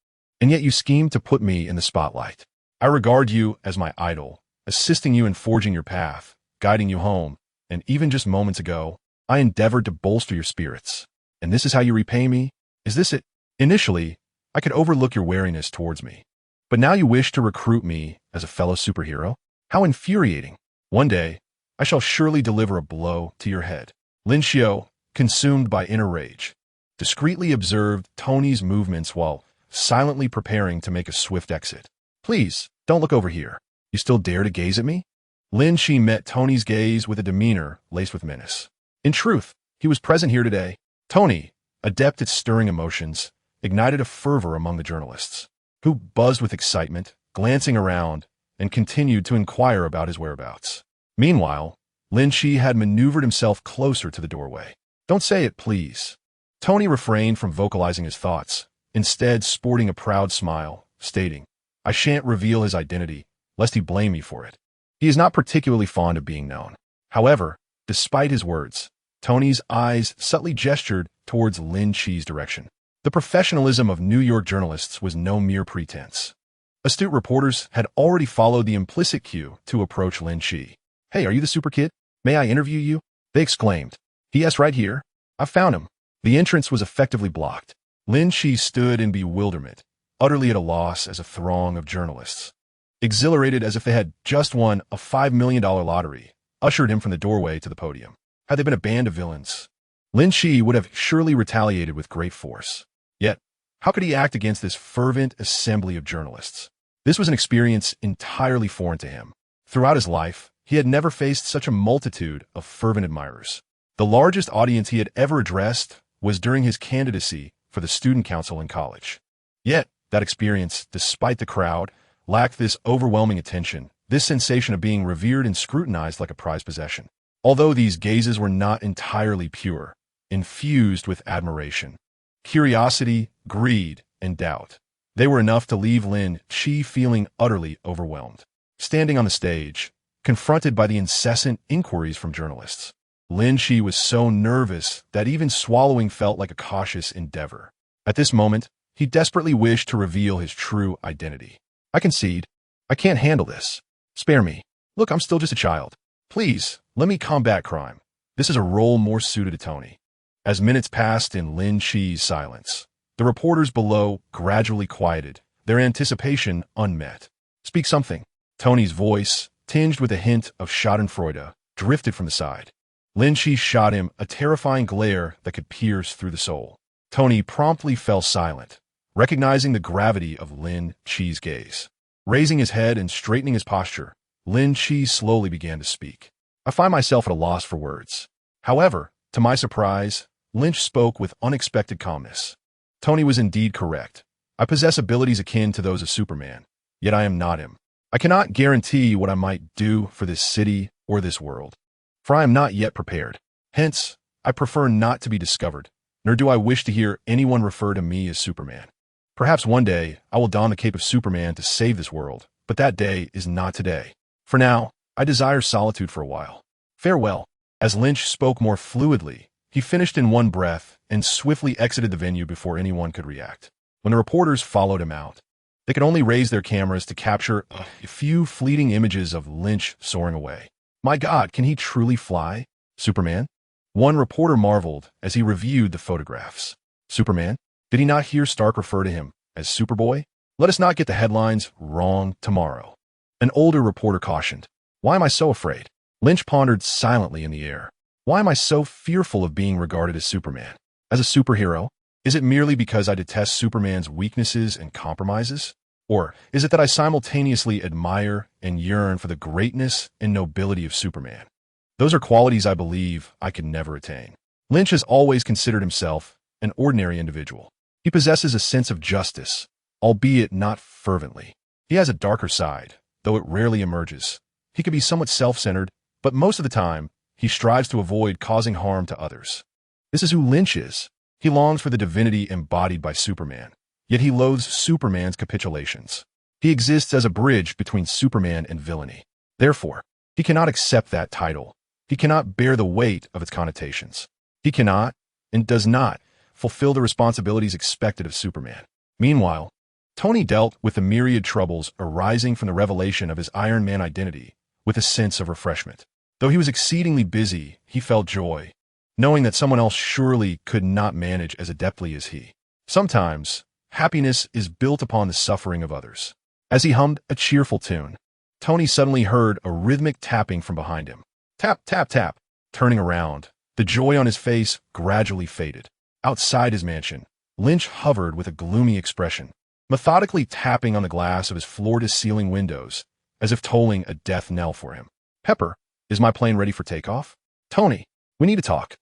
And yet you schemed to put me in the spotlight. I regard you as my idol, assisting you in forging your path, guiding you home, and even just moments ago, I endeavored to bolster your spirits. And this is how you repay me? Is this it? Initially, I could overlook your wariness towards me. But now you wish to recruit me as a fellow superhero? How infuriating. One day, I shall surely deliver a blow to your head. Lin Qi, consumed by inner rage, discreetly observed Tony's movements while silently preparing to make a swift exit. Please, don't look over here. You still dare to gaze at me? Lin Qi met Tony's gaze with a demeanor laced with menace. In truth, he was present here today. Tony, adept at stirring emotions, ignited a fervor among the journalists, who buzzed with excitement, glancing around, and continued to inquire about his whereabouts. Meanwhile, Lin Qi had maneuvered himself closer to the doorway. Don't say it, please. Tony refrained from vocalizing his thoughts, instead sporting a proud smile, stating, I shan't reveal his identity, lest he blame me for it. He is not particularly fond of being known. However, despite his words, Tony's eyes subtly gestured towards Lin Qi's direction. The professionalism of New York journalists was no mere pretense. Astute reporters had already followed the implicit cue to approach Lin Qi. Hey, are you the Super Kid? May I interview you? They exclaimed. Yes, right here. I found him. The entrance was effectively blocked. Lin Qi stood in bewilderment, utterly at a loss as a throng of journalists, exhilarated as if they had just won a $5 million lottery, ushered him from the doorway to the podium. Had they been a band of villains, Lin Qi would have surely retaliated with great force. Yet, how could he act against this fervent assembly of journalists? This was an experience entirely foreign to him. Throughout his life, he had never faced such a multitude of fervent admirers. The largest audience he had ever addressed was during his candidacy for the student council in college. Yet, that experience, despite the crowd, lacked this overwhelming attention, this sensation of being revered and scrutinized like a prized possession. Although these gazes were not entirely pure, infused with admiration, curiosity, greed, and doubt, they were enough to leave Lin Qi feeling utterly overwhelmed. Standing on the stage, confronted by the incessant inquiries from journalists, Lin Qi was so nervous that even swallowing felt like a cautious endeavor. At this moment, he desperately wished to reveal his true identity. I concede. I can't handle this. Spare me. Look, I'm still just a child. Please, let me combat crime. This is a role more suited to Tony. As minutes passed in Lin Qi's silence, the reporters below gradually quieted, their anticipation unmet. Speak something. Tony's voice, tinged with a hint of schadenfreude, drifted from the side. Lin Qi shot him a terrifying glare that could pierce through the soul. Tony promptly fell silent, recognizing the gravity of Lin Qi's gaze. Raising his head and straightening his posture, Lin Qi slowly began to speak. I find myself at a loss for words. However, to my surprise, Lynch spoke with unexpected calmness. Tony was indeed correct. I possess abilities akin to those of Superman, yet I am not him. I cannot guarantee what I might do for this city or this world, for I am not yet prepared. Hence, I prefer not to be discovered, nor do I wish to hear anyone refer to me as Superman. Perhaps one day I will don the cape of Superman to save this world, but that day is not today. For now, I desire solitude for a while. Farewell. As Lynch spoke more fluidly, he finished in one breath and swiftly exited the venue before anyone could react. When the reporters followed him out, they could only raise their cameras to capture a few fleeting images of Lynch soaring away. My God, can he truly fly? Superman? One reporter marveled as he reviewed the photographs. Superman? Did he not hear Stark refer to him as Superboy? Let us not get the headlines wrong tomorrow. An older reporter cautioned. Why am I so afraid? Lynch pondered silently in the air. Why am I so fearful of being regarded as Superman? As a superhero? Is it merely because I detest Superman's weaknesses and compromises? Or is it that I simultaneously admire and yearn for the greatness and nobility of Superman? Those are qualities I believe I could never attain. Lynch has always considered himself an ordinary individual. He possesses a sense of justice, albeit not fervently. He has a darker side, though it rarely emerges. He can be somewhat self-centered, but most of the time, he strives to avoid causing harm to others. This is who Lynch is. He longs for the divinity embodied by Superman, yet he loathes Superman's capitulations. He exists as a bridge between Superman and villainy. Therefore, he cannot accept that title. He cannot bear the weight of its connotations. He cannot, and does not, fulfill the responsibilities expected of Superman. Meanwhile, Tony dealt with the myriad troubles arising from the revelation of his Iron Man identity with a sense of refreshment. Though he was exceedingly busy, he felt joy, knowing that someone else surely could not manage as adeptly as he. Sometimes, happiness is built upon the suffering of others. As he hummed a cheerful tune, Tony suddenly heard a rhythmic tapping from behind him. Tap, tap, tap. Turning around, the joy on his face gradually faded. Outside his mansion, Lynch hovered with a gloomy expression, methodically tapping on the glass of his floor-to-ceiling windows, as if tolling a death knell for him. Pepper, is my plane ready for takeoff? Tony, we need to talk.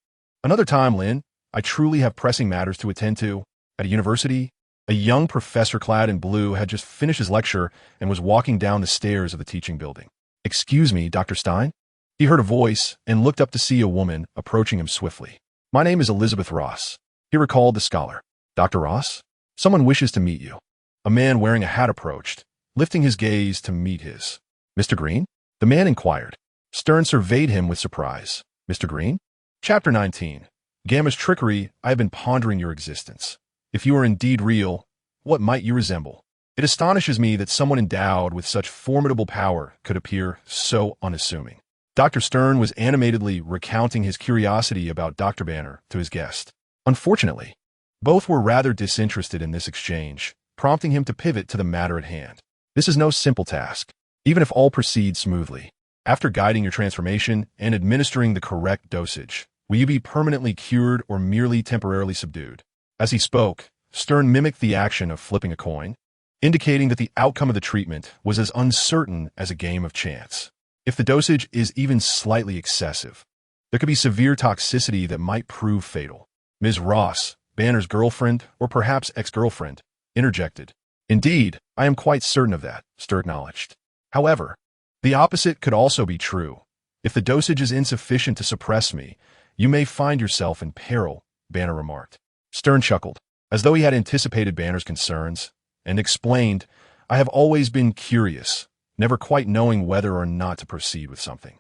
Another time, Lynn. I truly have pressing matters to attend to. At a university, a young professor clad in blue had just finished his lecture and was walking down the stairs of the teaching building. Excuse me, Dr. Stein? He heard a voice and looked up to see a woman approaching him swiftly. My name is Elizabeth Ross. He recalled the scholar. Dr. Ross? Someone wishes to meet you. A man wearing a hat approached, lifting his gaze to meet his. Mr. Green? The man inquired. Stern surveyed him with surprise. Mr. Green? Chapter 19. Gamma's trickery. I have been pondering your existence. If you are indeed real, what might you resemble? It astonishes me that someone endowed with such formidable power could appear so unassuming. Dr. Stern was animatedly recounting his curiosity about Dr. Banner to his guest. Unfortunately, both were rather disinterested in this exchange, prompting him to pivot to the matter at hand. This is no simple task, even if all proceeds smoothly. After guiding your transformation and administering the correct dosage, will you be permanently cured or merely temporarily subdued? As he spoke, Stern mimicked the action of flipping a coin, indicating that the outcome of the treatment was as uncertain as a game of chance. If the dosage is even slightly excessive, there could be severe toxicity that might prove fatal. Ms. Ross, Banner's girlfriend, or perhaps ex-girlfriend, interjected. Indeed, I am quite certain of that, Stern acknowledged. However, the opposite could also be true. If the dosage is insufficient to suppress me, you may find yourself in peril, Banner remarked. Stern chuckled, as though he had anticipated Banner's concerns, and explained, I have always been curious, never quite knowing whether or not to proceed with something.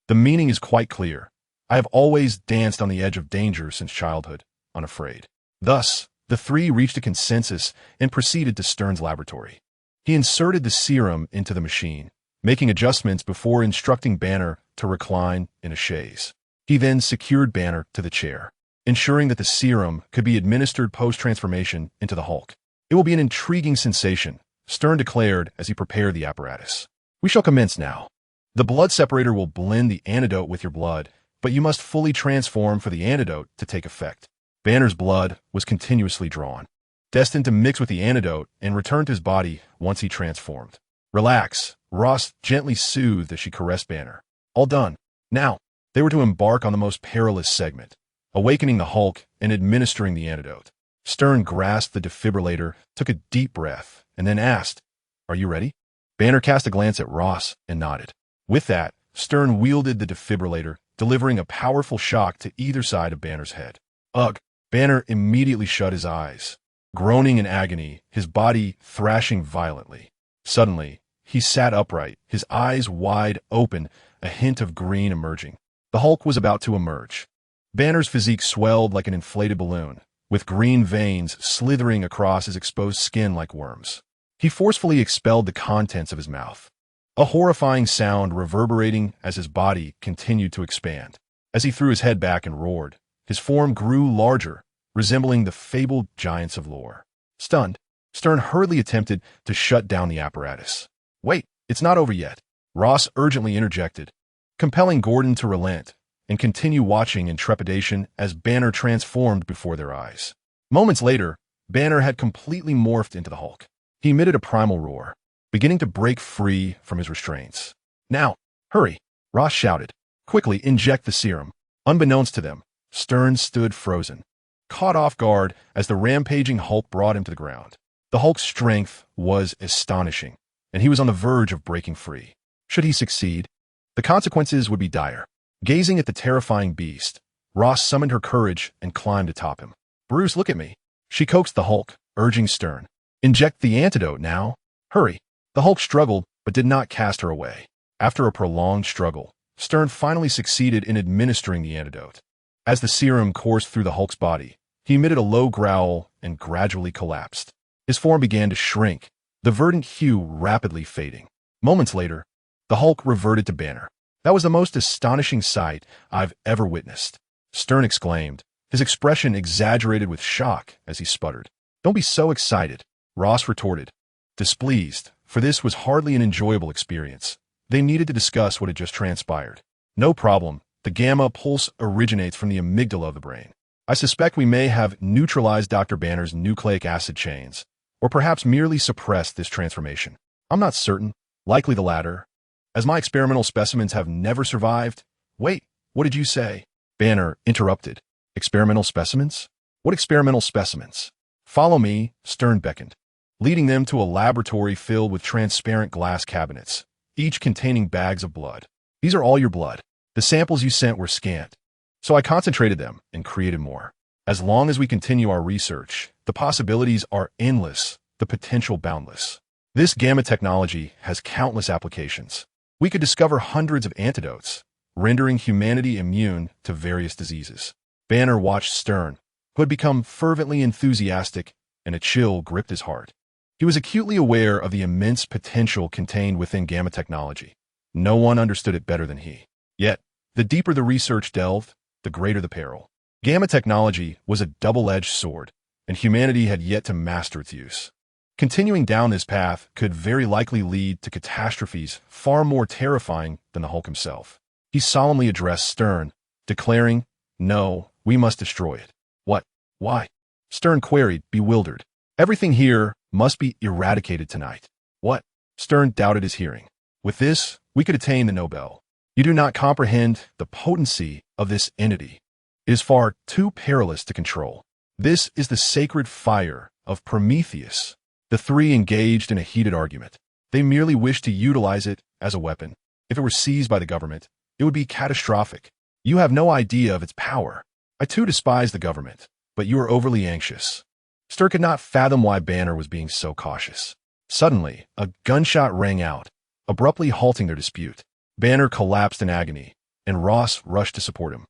The meaning is quite clear. I have always danced on the edge of danger since childhood, unafraid. Thus, the three reached a consensus and proceeded to Stern's laboratory. He inserted the serum into the machine, making adjustments before instructing Banner to recline in a chaise. He then secured Banner to the chair, ensuring that the serum could be administered post-transformation into the Hulk. It will be an intriguing sensation, Stern declared as he prepared the apparatus. We shall commence now. The blood separator will blend the antidote with your blood, but you must fully transform for the antidote to take effect. Banner's blood was continuously drawn, destined to mix with the antidote and return to his body once he transformed. Relax, Ross gently soothed as she caressed Banner. All done. Now, they were to embark on the most perilous segment, awakening the Hulk and administering the antidote. Stern grasped the defibrillator, took a deep breath, and then asked, Are you ready? Banner cast a glance at Ross and nodded. With that, Stern wielded the defibrillator, delivering a powerful shock to either side of Banner's head. Ugh! Banner immediately shut his eyes, groaning in agony, his body thrashing violently. Suddenly, he sat upright, his eyes wide open, a hint of green emerging. The Hulk was about to emerge. Banner's physique swelled like an inflated balloon, with green veins slithering across his exposed skin like worms. He forcefully expelled the contents of his mouth, a horrifying sound reverberating as his body continued to expand. As he threw his head back and roared, his form grew larger, resembling the fabled giants of lore. Stunned, Stern hurriedly attempted to shut down the apparatus. Wait, it's not over yet, Ross urgently interjected, compelling Gordon to relent and continue watching in trepidation as Banner transformed before their eyes. Moments later, Banner had completely morphed into the Hulk. He emitted a primal roar, beginning to break free from his restraints. Now, hurry, Ross shouted. Quickly inject the serum. Unbeknownst to them, Stern stood frozen, caught off guard as the rampaging Hulk brought him to the ground. The Hulk's strength was astonishing, and he was on the verge of breaking free. Should he succeed, the consequences would be dire. Gazing at the terrifying beast, Ross summoned her courage and climbed atop him. Bruce, look at me. She coaxed the Hulk, urging Stern. Inject the antidote now. Hurry. The Hulk struggled, but did not cast her away. After a prolonged struggle, Stern finally succeeded in administering the antidote. As the serum coursed through the Hulk's body, he emitted a low growl and gradually collapsed. His form began to shrink, the verdant hue rapidly fading. Moments later, the Hulk reverted to Banner. That was the most astonishing sight I've ever witnessed, Stern exclaimed, his expression exaggerated with shock as he sputtered. Don't be so excited, Ross retorted, displeased, for this was hardly an enjoyable experience. They needed to discuss what had just transpired. No problem. The gamma pulse originates from the amygdala of the brain. I suspect we may have neutralized Dr. Banner's nucleic acid chains, or perhaps merely suppressed this transformation. I'm not certain, likely the latter, as my experimental specimens have never survived. Wait, what did you say? Banner interrupted. Experimental specimens? What experimental specimens? Follow me, Stern beckoned, leading them to a laboratory filled with transparent glass cabinets, each containing bags of blood. These are all your blood. The samples you sent were scant, so I concentrated them and created more. As long as we continue our research, the possibilities are endless, the potential boundless. This gamma technology has countless applications. We could discover hundreds of antidotes, rendering humanity immune to various diseases. Banner watched Stern, who had become fervently enthusiastic, and a chill gripped his heart. He was acutely aware of the immense potential contained within gamma technology. No one understood it better than he. Yet, the deeper the research delved, the greater the peril. Gamma technology was a double-edged sword, and humanity had yet to master its use. Continuing down this path could very likely lead to catastrophes far more terrifying than the Hulk himself. He solemnly addressed Stern, declaring, "No, we must destroy it." "What? Why?" Stern queried, bewildered. "Everything here must be eradicated tonight." "What?" Stern doubted his hearing. "With this, we could attain the Nobel. You do not comprehend the potency of this entity. It is far too perilous to control. This is the sacred fire of Prometheus." The three engaged in a heated argument. They merely wished to utilize it as a weapon. If it were seized by the government, it would be catastrophic. "You have no idea of its power. I too despise the government, but you are overly anxious." Stern could not fathom why Banner was being so cautious. Suddenly, a gunshot rang out, abruptly halting their dispute. Banner collapsed in agony, and Ross rushed to support him.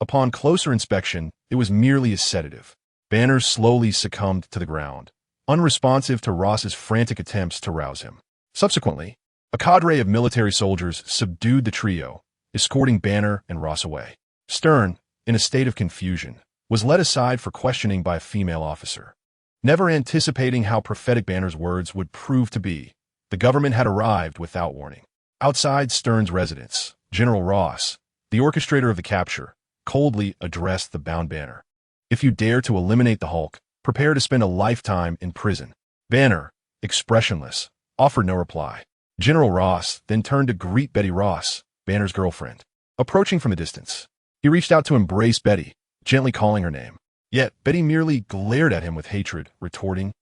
Upon closer inspection, it was merely a sedative. Banner slowly succumbed to the ground, unresponsive to Ross's frantic attempts to rouse him. Subsequently, a cadre of military soldiers subdued the trio, escorting Banner and Ross away. Stern, in a state of confusion, was led aside for questioning by a female officer. Never anticipating how prophetic Banner's words would prove to be, the government had arrived without warning. Outside Stern's residence, General Ross, the orchestrator of the capture, coldly addressed the bound Banner. "If you dare to eliminate the Hulk, prepare to spend a lifetime in prison." Banner, expressionless, offered no reply. General Ross then turned to greet Betty Ross, Banner's girlfriend. Approaching from a distance, he reached out to embrace Betty, gently calling her name. Yet Betty merely glared at him with hatred, retorting,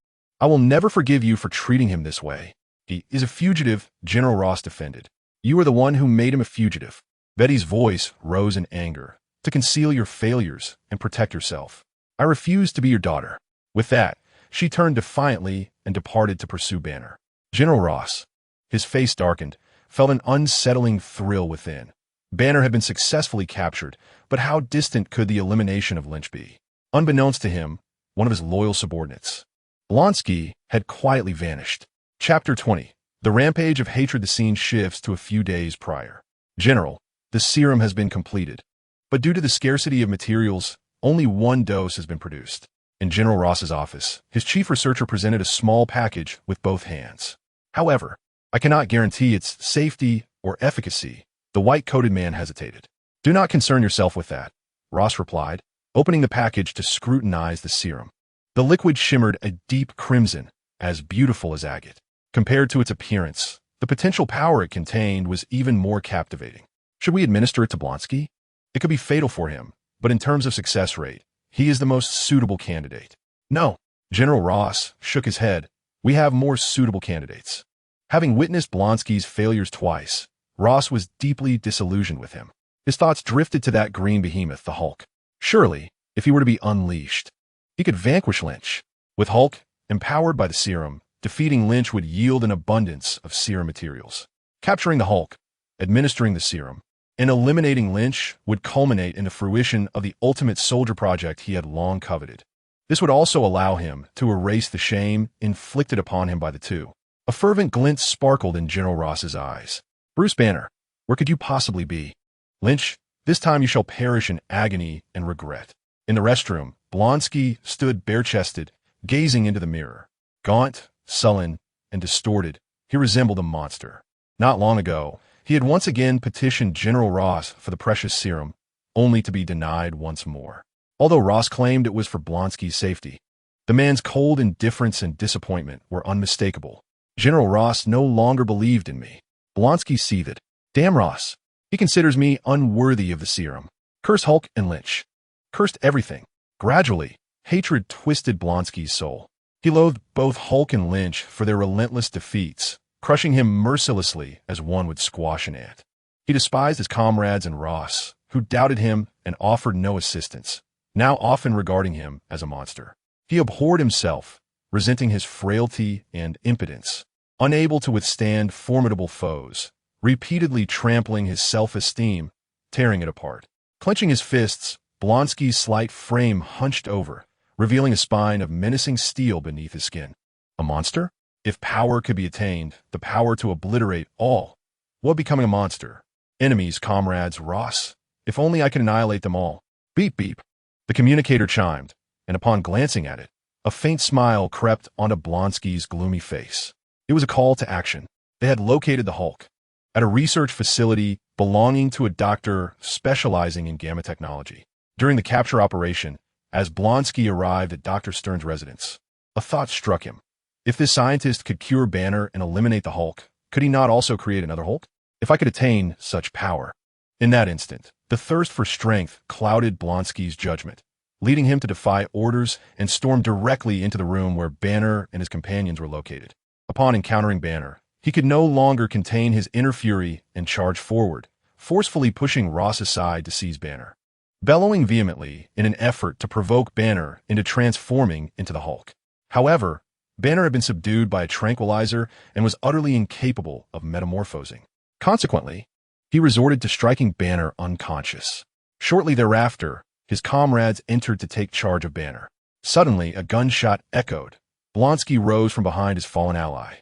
"I will never forgive you for treating him this way. He is a fugitive," General Ross defended. "You are the one who made him a fugitive." Betty's voice rose in anger. "To conceal your failures and protect yourself. I refuse to be your daughter." With that, she turned defiantly and departed to pursue Banner. General Ross, his face darkened, felt an unsettling thrill within. Banner had been successfully captured, but how distant could the elimination of Lynch be? Unbeknownst to him, one of his loyal subordinates, Blonsky, had quietly vanished. Chapter 20. The rampage of hatred. The scene shifts to a few days prior. "General, the serum has been completed, but due to the scarcity of materials, only one dose has been produced." In General Ross's office, his chief researcher presented a small package with both hands. "However, I cannot guarantee its safety or efficacy." The white-coated man hesitated. "Do not concern yourself with that," Ross replied, opening the package to scrutinize the serum. The liquid shimmered a deep crimson, as beautiful as agate. Compared to its appearance, the potential power it contained was even more captivating. "Should we administer it to Blonsky? It could be fatal for him, but in terms of success rate, he is the most suitable candidate." "No." General Ross shook his head. "We have more suitable candidates." Having witnessed Blonsky's failures twice, Ross was deeply disillusioned with him. His thoughts drifted to that green behemoth, the Hulk. Surely, if he were to be unleashed, he could vanquish Lynch. With Hulk, empowered by the serum, defeating Lynch would yield an abundance of serum materials. Capturing the Hulk, administering the serum, and eliminating Lynch would culminate in the fruition of the ultimate soldier project he had long coveted. This would also allow him to erase the shame inflicted upon him by the two. A fervent glint sparkled in General Ross's eyes. "Bruce Banner, where could you possibly be? Lynch, this time you shall perish in agony and regret." In the restroom, Blonsky stood bare-chested, gazing into the mirror. Gaunt, sullen, and distorted, he resembled a monster. Not long ago, he had once again petitioned General Ross for the precious serum, only to be denied once more. Although Ross claimed it was for Blonsky's safety, the man's cold indifference and disappointment were unmistakable. "General Ross no longer believed in me." Blonsky seethed. "Damn Ross. He considers me unworthy of the serum. Curse Hulk and Lynch. Cursed everything." Gradually, hatred twisted Blonsky's soul. He loathed both Hulk and Lynch for their relentless defeats, crushing him mercilessly as one would squash an ant. He despised his comrades and Ross, who doubted him and offered no assistance, now often regarding him as a monster. He abhorred himself, resenting his frailty and impotence, unable to withstand formidable foes, repeatedly trampling his self-esteem, tearing it apart. Clenching his fists, Blonsky's slight frame hunched over, revealing a spine of menacing steel beneath his skin. A monster? If power could be attained, the power to obliterate all, what would becoming a monster? Enemies, comrades, Ross. If only I could annihilate them all. Beep, beep. The communicator chimed, and upon glancing at it, A faint smile crept onto Blonsky's gloomy face. It was a call to action. They had located the Hulk at a research facility belonging to a doctor specializing in gamma technology. During the capture operation, as Blonsky arrived at Dr. Stern's residence, a thought struck him. If this scientist could cure Banner and eliminate the Hulk, could he not also create another Hulk? If I could attain such power. In that instant, the thirst for strength clouded Blonsky's judgment, leading him to defy orders and storm directly into the room where Banner and his companions were located. Upon encountering Banner, he could no longer contain his inner fury and charged forward, forcefully pushing Ross aside to seize Banner, bellowing vehemently in an effort to provoke Banner into transforming into the Hulk. However, Banner had been subdued by a tranquilizer and was utterly incapable of metamorphosing. Consequently, he resorted to striking Banner unconscious. Shortly thereafter, his comrades entered to take charge of Banner. Suddenly, a gunshot echoed. Blonsky rose from behind his fallen ally.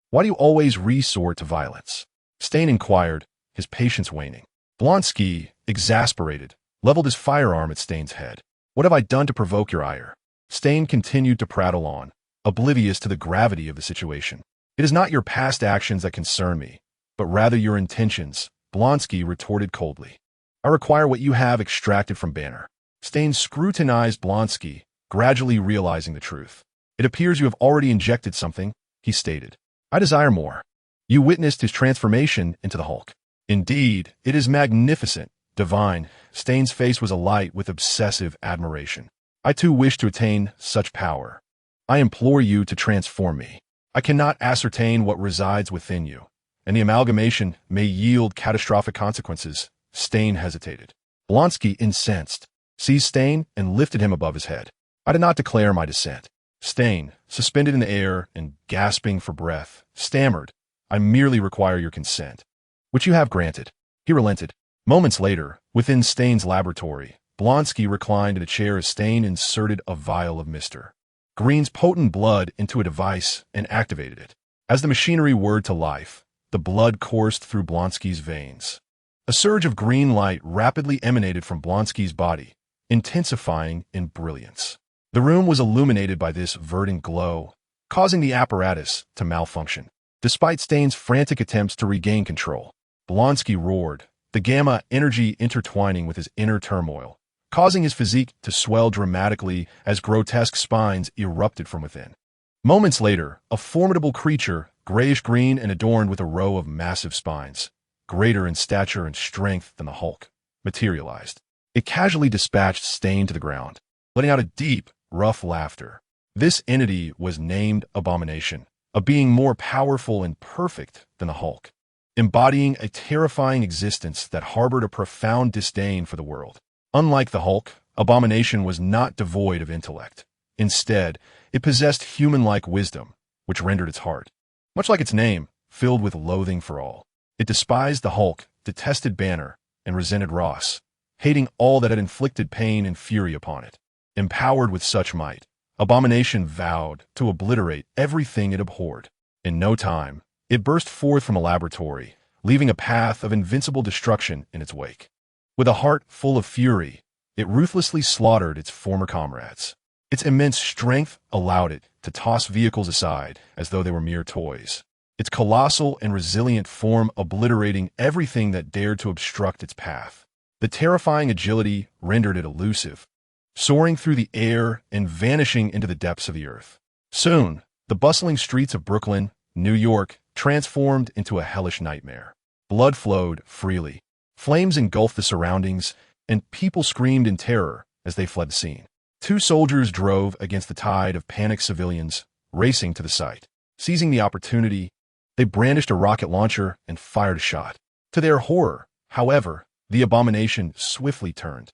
"Why do you always resort to violence?" Stain inquired, his patience waning. Blonsky, exasperated, leveled his firearm at Stain's head. "What have I done to provoke your ire?" Stain continued to prattle on, oblivious to the gravity of the situation. "It is not your past actions that concern me, but rather your intentions," Blonsky retorted coldly. "I require what you have extracted from Banner." Stain scrutinized Blonsky, gradually realizing the truth. "It appears you have already injected something," he stated. "I desire more." "You witnessed his transformation into the Hulk." "Indeed, it is magnificent, divine." Stain's face was alight with obsessive admiration. "I too wish to attain such power. I implore you to transform me. I cannot ascertain what resides within you, and the amalgamation may yield catastrophic consequences." Stain hesitated. Blonsky, incensed, seized Stain and lifted him above his head. "I did not declare my dissent." Stain, suspended in the air and gasping for breath, stammered, "I merely require your consent." "Which you have granted." He relented. Moments later, within Stain's laboratory, Blonsky reclined in a chair as Stain inserted a vial of Mr. Green's potent blood into a device and activated it. As the machinery whirred to life, the blood coursed through Blonsky's veins. A surge of green light rapidly emanated from Blonsky's body, intensifying in brilliance. The room was illuminated by this verdant glow, causing the apparatus to malfunction. Despite Stain's frantic attempts to regain control, Blonsky roared, the gamma energy intertwining with his inner turmoil, causing his physique to swell dramatically as grotesque spines erupted from within. Moments later, a formidable creature, grayish-green and adorned with a row of massive spines, greater in stature and strength than the Hulk, materialized. It casually dispatched Stain to the ground, letting out a deep, rough laughter. This entity was named Abomination, a being more powerful and perfect than the Hulk, embodying a terrifying existence that harbored a profound disdain for the world. Unlike the Hulk, Abomination was not devoid of intellect. Instead, it possessed human-like wisdom, which rendered its heart, much like its name, filled with loathing for all. It despised the Hulk, detested Banner, and resented Ross, hating all that had inflicted pain and fury upon it. Empowered with such might, Abomination vowed to obliterate everything it abhorred. In no time, it burst forth from a laboratory, leaving a path of invincible destruction in its wake. With a heart full of fury, it ruthlessly slaughtered its former comrades. Its immense strength allowed it to toss vehicles aside as though they were mere toys, its colossal and resilient form obliterating everything that dared to obstruct its path. The terrifying agility rendered it elusive, soaring through the air and vanishing into the depths of the earth. Soon, the bustling streets of Brooklyn, New York, transformed into a hellish nightmare. Blood flowed freely, flames engulfed the surroundings, and people screamed in terror as they fled the scene. Two soldiers drove against the tide of panicked civilians, racing to the site. Seizing the opportunity, they brandished a rocket launcher and fired a shot. To their horror, however, the Abomination swiftly turned,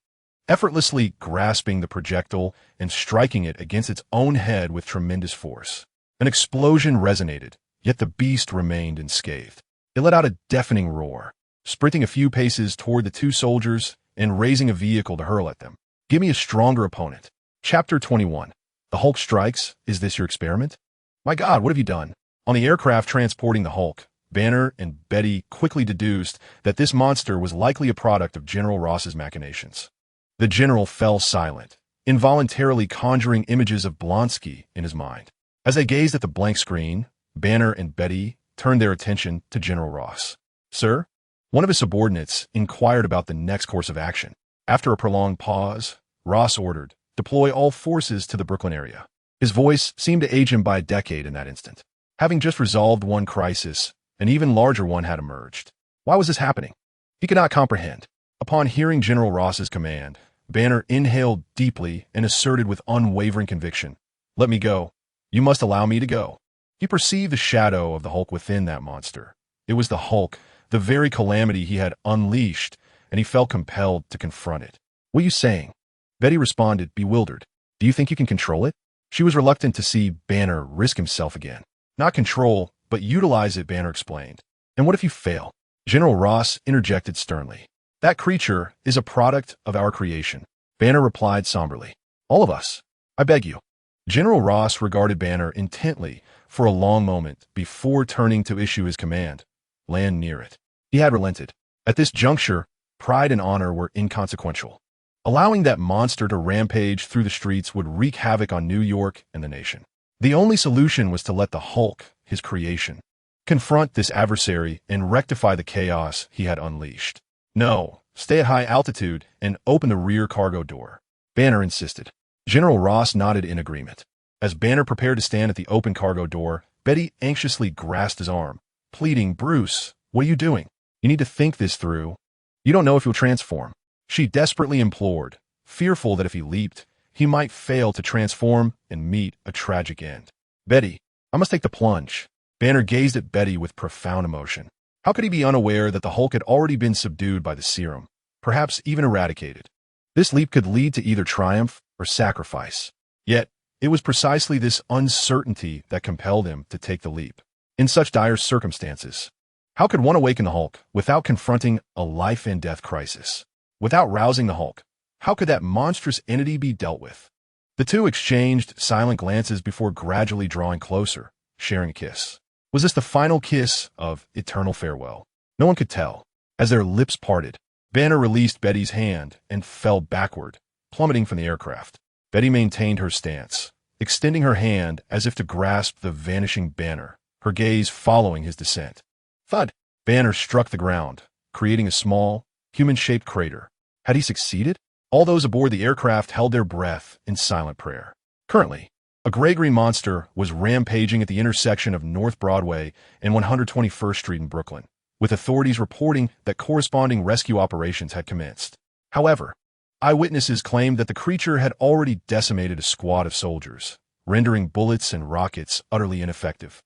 effortlessly grasping the projectile and striking it against its own head with tremendous force. An explosion resonated, yet the beast remained unscathed. It let out a deafening roar, sprinting a few paces toward the two soldiers and raising a vehicle to hurl at them. "Give me a stronger opponent." Chapter 21. The Hulk strikes. Is this your experiment? My God, what have you done? On the aircraft transporting the Hulk, Banner and Betty quickly deduced that this monster was likely a product of General Ross's machinations. The general fell silent, involuntarily conjuring images of Blonsky in his mind. As they gazed at the blank screen, Banner and Betty turned their attention to General Ross. "Sir?" One of his subordinates inquired about the next course of action. After a prolonged pause, Ross ordered, "Deploy all forces to the Brooklyn area." His voice seemed to age him by a decade in that instant. Having just resolved one crisis, an even larger one had emerged. Why was this happening? He could not comprehend. Upon hearing General Ross's command, Banner inhaled deeply and asserted with unwavering conviction, "Let me go. You must allow me to go." He perceived the shadow of the Hulk within that monster. It was the Hulk, the very calamity he had unleashed, and he felt compelled to confront it. "What are you saying?" Betty responded, bewildered. "Do you think you can control it?" She was reluctant to see Banner risk himself again. "Not control, but utilize it," Banner explained. "And what if you fail?" General Ross interjected sternly. "That creature is a product of our creation." Banner replied somberly. "All of us. I beg you." General Ross regarded Banner intently for a long moment before turning to issue his command, "Land near it." He had relented. At this juncture, pride and honor were inconsequential. Allowing that monster to rampage through the streets would wreak havoc on New York and the nation. The only solution was to let the Hulk, his creation, confront this adversary and rectify the chaos he had unleashed. "No, stay at high altitude and open the rear cargo door," Banner insisted. General Ross nodded in agreement. As Banner prepared to stand at the open cargo door, Betty anxiously grasped his arm, pleading, "Bruce, what are you doing? You need to think this through. You don't know if you'll transform." She desperately implored, fearful that if he leaped, he might fail to transform and meet a tragic end. "Betty, I must take the plunge." Banner gazed at Betty with profound emotion. How could he be unaware that the Hulk had already been subdued by the serum, perhaps even eradicated? This leap could lead to either triumph or sacrifice. Yet, it was precisely this uncertainty that compelled him to take the leap. In such dire circumstances, how could one awaken the Hulk without confronting a life-and-death crisis? Without rousing the Hulk, how could that monstrous entity be dealt with? The two exchanged silent glances before gradually drawing closer, sharing a kiss. Was this the final kiss of eternal farewell? No one could tell. As their lips parted, Banner released Betty's hand and fell backward, plummeting from the aircraft. Betty maintained her stance, extending her hand as if to grasp the vanishing Banner, her gaze following his descent. Thud! Banner struck the ground, creating a small, human-shaped crater. Had he succeeded? All those aboard the aircraft held their breath in silent prayer. Currently, a gray-green monster was rampaging at the intersection of North Broadway and 121st Street in Brooklyn, with authorities reporting that corresponding rescue operations had commenced. However, eyewitnesses claimed that the creature had already decimated a squad of soldiers, rendering bullets and rockets utterly ineffective.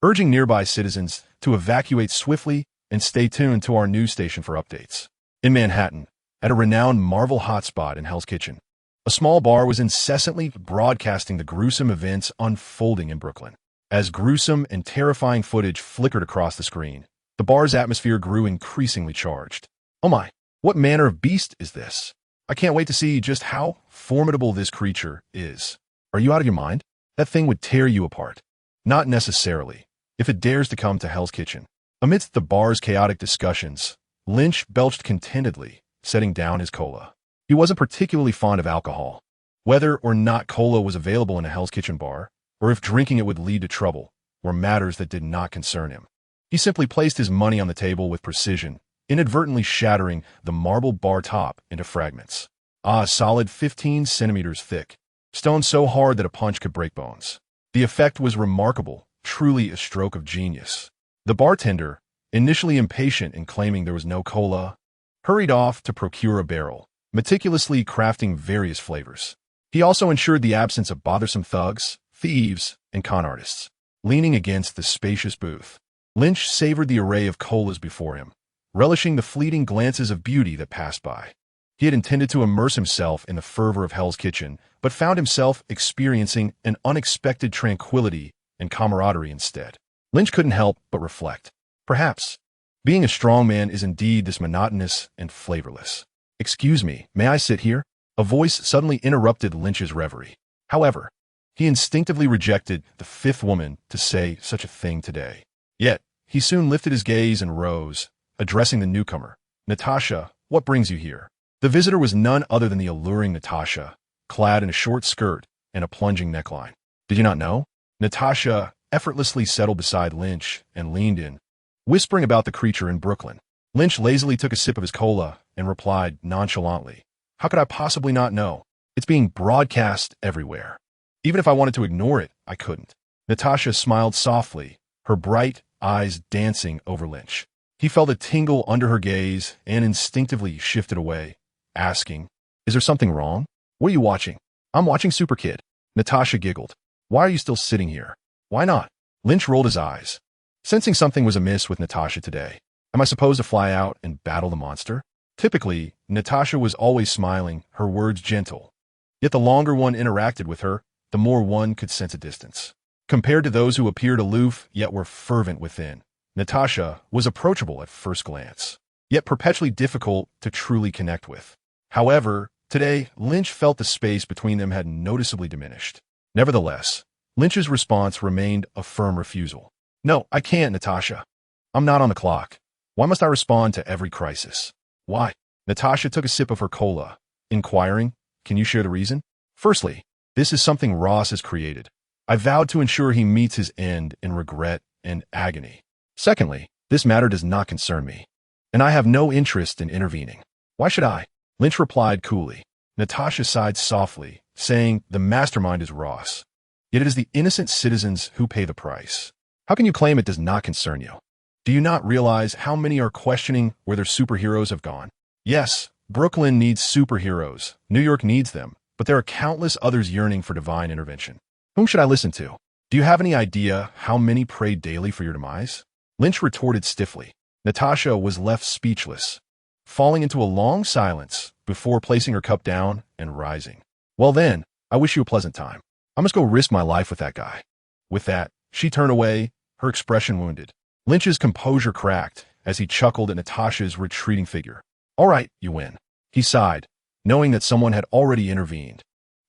Urging nearby citizens to evacuate swiftly and stay tuned to our news station for updates. In Manhattan, at a renowned Marvel hotspot in Hell's Kitchen, a small bar was incessantly broadcasting the gruesome events unfolding in Brooklyn. As gruesome and terrifying footage flickered across the screen, the bar's atmosphere grew increasingly charged. "Oh my, what manner of beast is this? I can't wait to see just how formidable this creature is. Are you out of your mind? That thing would tear you apart." Not necessarily, if it dares to come to Hell's Kitchen. Amidst the bar's chaotic discussions, Lynch belched contentedly, setting down his cola. He wasn't particularly fond of alcohol. Whether or not cola was available in a Hell's Kitchen bar, or if drinking it would lead to trouble, were matters that did not concern him. He simply placed his money on the table with precision, inadvertently shattering the marble bar top into fragments. A solid 15 centimeters thick, stone so hard that a punch could break bones. The effect was remarkable, truly a stroke of genius. The bartender, initially impatient in claiming there was no cola, hurried off to procure a barrel, meticulously crafting various flavors. He also ensured the absence of bothersome thugs, thieves, and con artists. Leaning against the spacious booth, Lynch savored the array of colas before him, relishing the fleeting glances of beauty that passed by. He had intended to immerse himself in the fervor of Hell's Kitchen, but found himself experiencing an unexpected tranquility and camaraderie instead. Lynch couldn't help but reflect. Perhaps being a strong man is indeed this monotonous and flavorless. "Excuse me, may I sit here?" A voice suddenly interrupted Lynch's reverie. However, he instinctively rejected the fifth woman to say such a thing today. Yet, he soon lifted his gaze and rose, addressing the newcomer. "Natasha, what brings you here?" The visitor was none other than the alluring Natasha, clad in a short skirt and a plunging neckline. Did you not know? Natasha effortlessly settled beside Lynch and leaned in, whispering about the creature in Brooklyn. Lynch lazily took a sip of his cola and replied nonchalantly, "How could I possibly not know? It's being broadcast everywhere. Even if I wanted to ignore it, I couldn't." Natasha smiled softly, her bright eyes dancing over Lynch. He felt a tingle under her gaze and instinctively shifted away, asking, "Is there something wrong? What are you watching?" "I'm watching Super Kid." Natasha giggled. "Why are you still sitting here?" "Why not?" Lynch rolled his eyes, sensing something was amiss with Natasha today. Am I supposed to fly out and battle the monster? Typically, Natasha was always smiling, her words gentle. Yet the longer one interacted with her, the more one could sense a distance. Compared to those who appeared aloof yet were fervent within, Natasha was approachable at first glance, yet perpetually difficult to truly connect with. However, today, Lynch felt the space between them had noticeably diminished. Nevertheless, Lynch's response remained a firm refusal. "No, I can't, Natasha. I'm not on the clock. Why must I respond to every crisis?" "Why?" Natasha took a sip of her cola, inquiring, "Can you share the reason?" "Firstly, this is something Ross has created. I vowed to ensure he meets his end in regret and agony. Secondly, this matter does not concern me, and I have no interest in intervening." "Why should I?" Lynch replied coolly. Natasha sighed softly, saying, "The mastermind is Ross. Yet it is the innocent citizens who pay the price. How can you claim it does not concern you? Do you not realize how many are questioning where their superheroes have gone? Yes, Brooklyn needs superheroes. New York needs them. But there are countless others yearning for divine intervention. Whom should I listen to? Do you have any idea how many pray daily for your demise?" Lynch retorted stiffly. Natasha was left speechless, falling into a long silence before placing her cup down and rising. "Well then, I wish you a pleasant time. I must go risk my life with that guy." With that, she turned away, her expression wounded. Lynch's composure cracked as he chuckled at Natasha's retreating figure. "All right, you win." He sighed, knowing that someone had already intervened,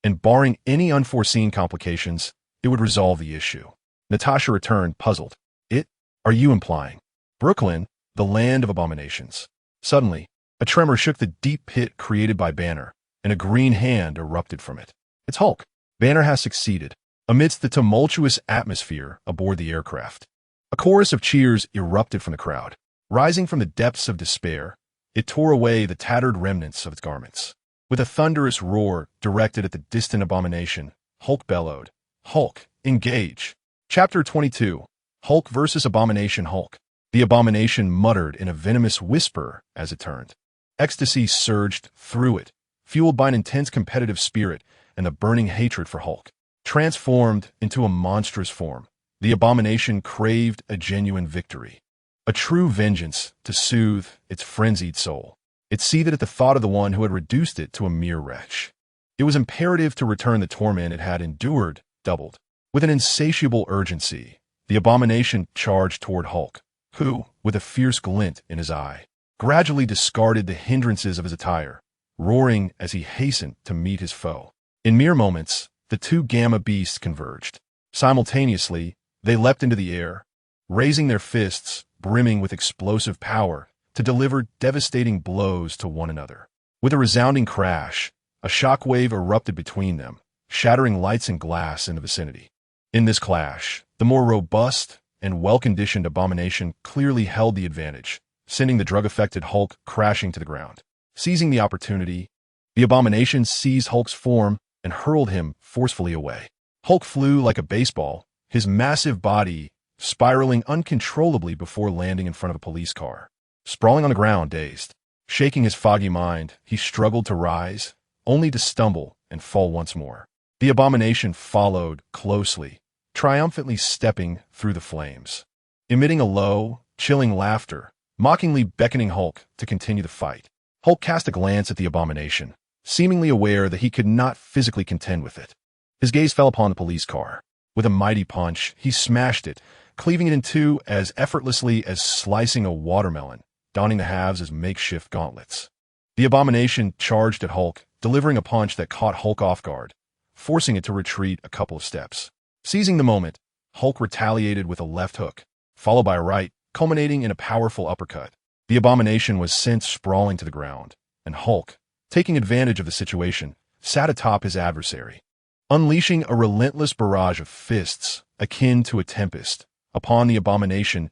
and barring any unforeseen complications, it would resolve the issue. Natasha returned, puzzled. "It? Are you implying Brooklyn, the land of abominations?" Suddenly, a tremor shook the deep pit created by Banner, and a green hand erupted from it. "It's Hulk. Banner has succeeded." Amidst the tumultuous atmosphere aboard the aircraft, a chorus of cheers erupted from the crowd. Rising from the depths of despair, it tore away the tattered remnants of its garments. With a thunderous roar directed at the distant abomination, Hulk bellowed, "Hulk, engage!" Chapter 22. Hulk versus Abomination. Hulk. The abomination muttered in a venomous whisper as it turned. Ecstasy surged through it, fueled by an intense competitive spirit and the burning hatred for Hulk. Transformed into a monstrous form, the abomination craved a genuine victory, a true vengeance to soothe its frenzied soul. It seethed at the thought of the one who had reduced it to a mere wretch. It was imperative to return the torment it had endured doubled. With an insatiable urgency, the abomination charged toward Hulk, who, with a fierce glint in his eye, gradually discarded the hindrances of his attire, roaring as he hastened to meet his foe. In mere moments, the two gamma beasts converged. Simultaneously, they leapt into the air, raising their fists, brimming with explosive power, to deliver devastating blows to one another. With a resounding crash, a shockwave erupted between them, shattering lights and glass in the vicinity. In this clash, the more robust and well-conditioned abomination clearly held the advantage, sending the drug-affected Hulk crashing to the ground. Seizing the opportunity, the abomination seized Hulk's form and hurled him forcefully away. Hulk flew like a baseball, his massive body spiraling uncontrollably before landing in front of a police car. Sprawling on the ground, dazed, shaking his foggy mind, he struggled to rise, only to stumble and fall once more. The abomination followed closely, triumphantly stepping through the flames, emitting a low, chilling laughter, mockingly beckoning Hulk to continue the fight. Hulk cast a glance at the abomination, seemingly aware that he could not physically contend with it. His gaze fell upon the police car. With a mighty punch, he smashed it, cleaving it in two as effortlessly as slicing a watermelon, donning the halves as makeshift gauntlets. The abomination charged at Hulk, delivering a punch that caught Hulk off guard, forcing it to retreat a couple of steps. Seizing the moment, Hulk retaliated with a left hook, followed by a right, culminating in a powerful uppercut. The abomination was sent sprawling to the ground, and Hulk, taking advantage of the situation, sat atop his adversary, unleashing a relentless barrage of fists akin to a tempest upon the abomination's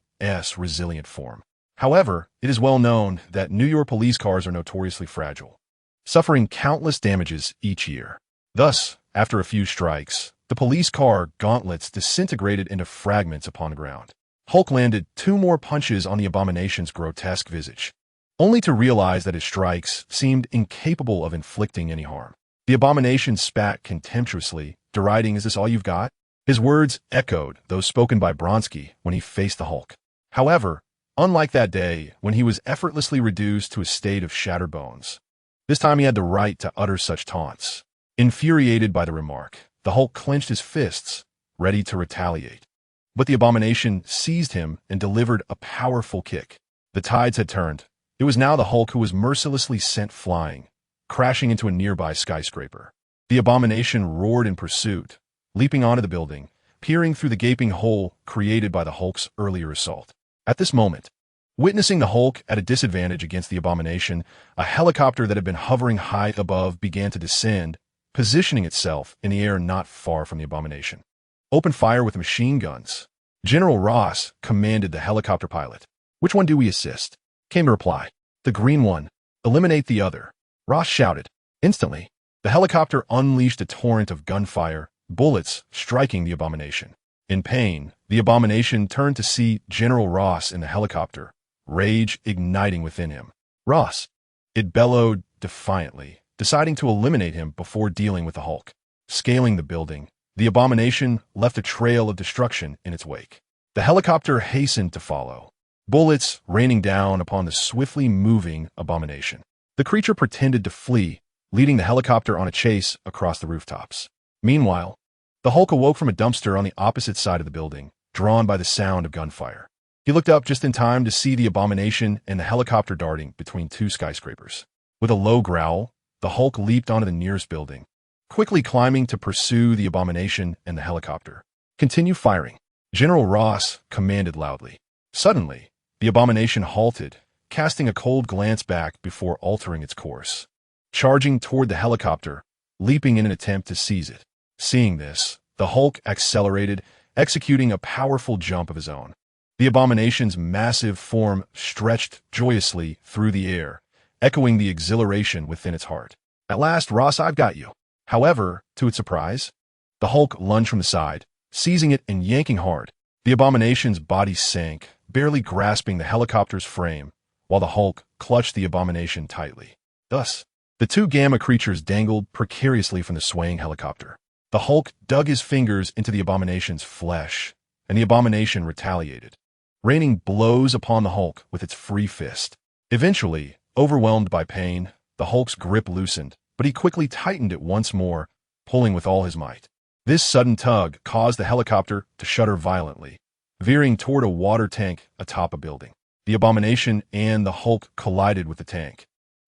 resilient form. However, it is well known that New York police cars are notoriously fragile, suffering countless damages each year. Thus, after a few strikes, the police car gauntlets disintegrated into fragments upon the ground. Hulk landed 2 more punches on the abomination's grotesque visage, only to realize that his strikes seemed incapable of inflicting any harm. The abomination spat contemptuously, deriding, "Is this all you've got?" His words echoed those spoken by Bronski when he faced the Hulk. However, unlike that day when he was effortlessly reduced to a state of shattered bones, this time he had the right to utter such taunts. Infuriated by the remark, the Hulk clenched his fists, ready to retaliate. But the abomination seized him and delivered a powerful kick. The tides had turned. It was now the Hulk who was mercilessly sent flying, crashing into a nearby skyscraper. The abomination roared in pursuit, leaping onto the building, peering through the gaping hole created by the Hulk's earlier assault. At this moment, witnessing the Hulk at a disadvantage against the abomination, a helicopter that had been hovering high above began to descend, positioning itself in the air not far from the abomination. "Open fire with machine guns." General Ross commanded the helicopter pilot. "Which one do we assist?" came the reply. "The green one. Eliminate the other," Ross shouted. Instantly, the helicopter unleashed a torrent of gunfire, bullets striking the abomination. In pain, the abomination turned to see General Ross in the helicopter, rage igniting within him. "Ross!" it bellowed defiantly, deciding to eliminate him before dealing with the Hulk. Scaling the building, the abomination left a trail of destruction in its wake. The helicopter hastened to follow, bullets raining down upon the swiftly moving abomination. The creature pretended to flee, leading the helicopter on a chase across the rooftops. Meanwhile, the Hulk awoke from a dumpster on the opposite side of the building, drawn by the sound of gunfire. He looked up just in time to see the abomination and the helicopter darting between 2 skyscrapers. With a low growl, the Hulk leaped onto the nearest building, quickly climbing to pursue the abomination and the helicopter. "Continue firing," General Ross commanded loudly. Suddenly, the abomination halted, casting a cold glance back before altering its course, charging toward the helicopter, leaping in an attempt to seize it. Seeing this, the Hulk accelerated, executing a powerful jump of his own. The abomination's massive form stretched joyously through the air, echoing the exhilaration within its heart. "At last, Ross, I've got you." However, to its surprise, the Hulk lunged from the side, seizing it and yanking hard. The abomination's body sank, barely grasping the helicopter's frame, while the Hulk clutched the abomination tightly. Thus, the 2 gamma creatures dangled precariously from the swaying helicopter. The Hulk dug his fingers into the abomination's flesh, and the abomination retaliated, raining blows upon the Hulk with its free fist. Eventually, overwhelmed by pain, the Hulk's grip loosened, but he quickly tightened it once more, pulling with all his might. This sudden tug caused the helicopter to shudder violently, veering toward a water tank atop a building. The abomination and the Hulk collided with the tank,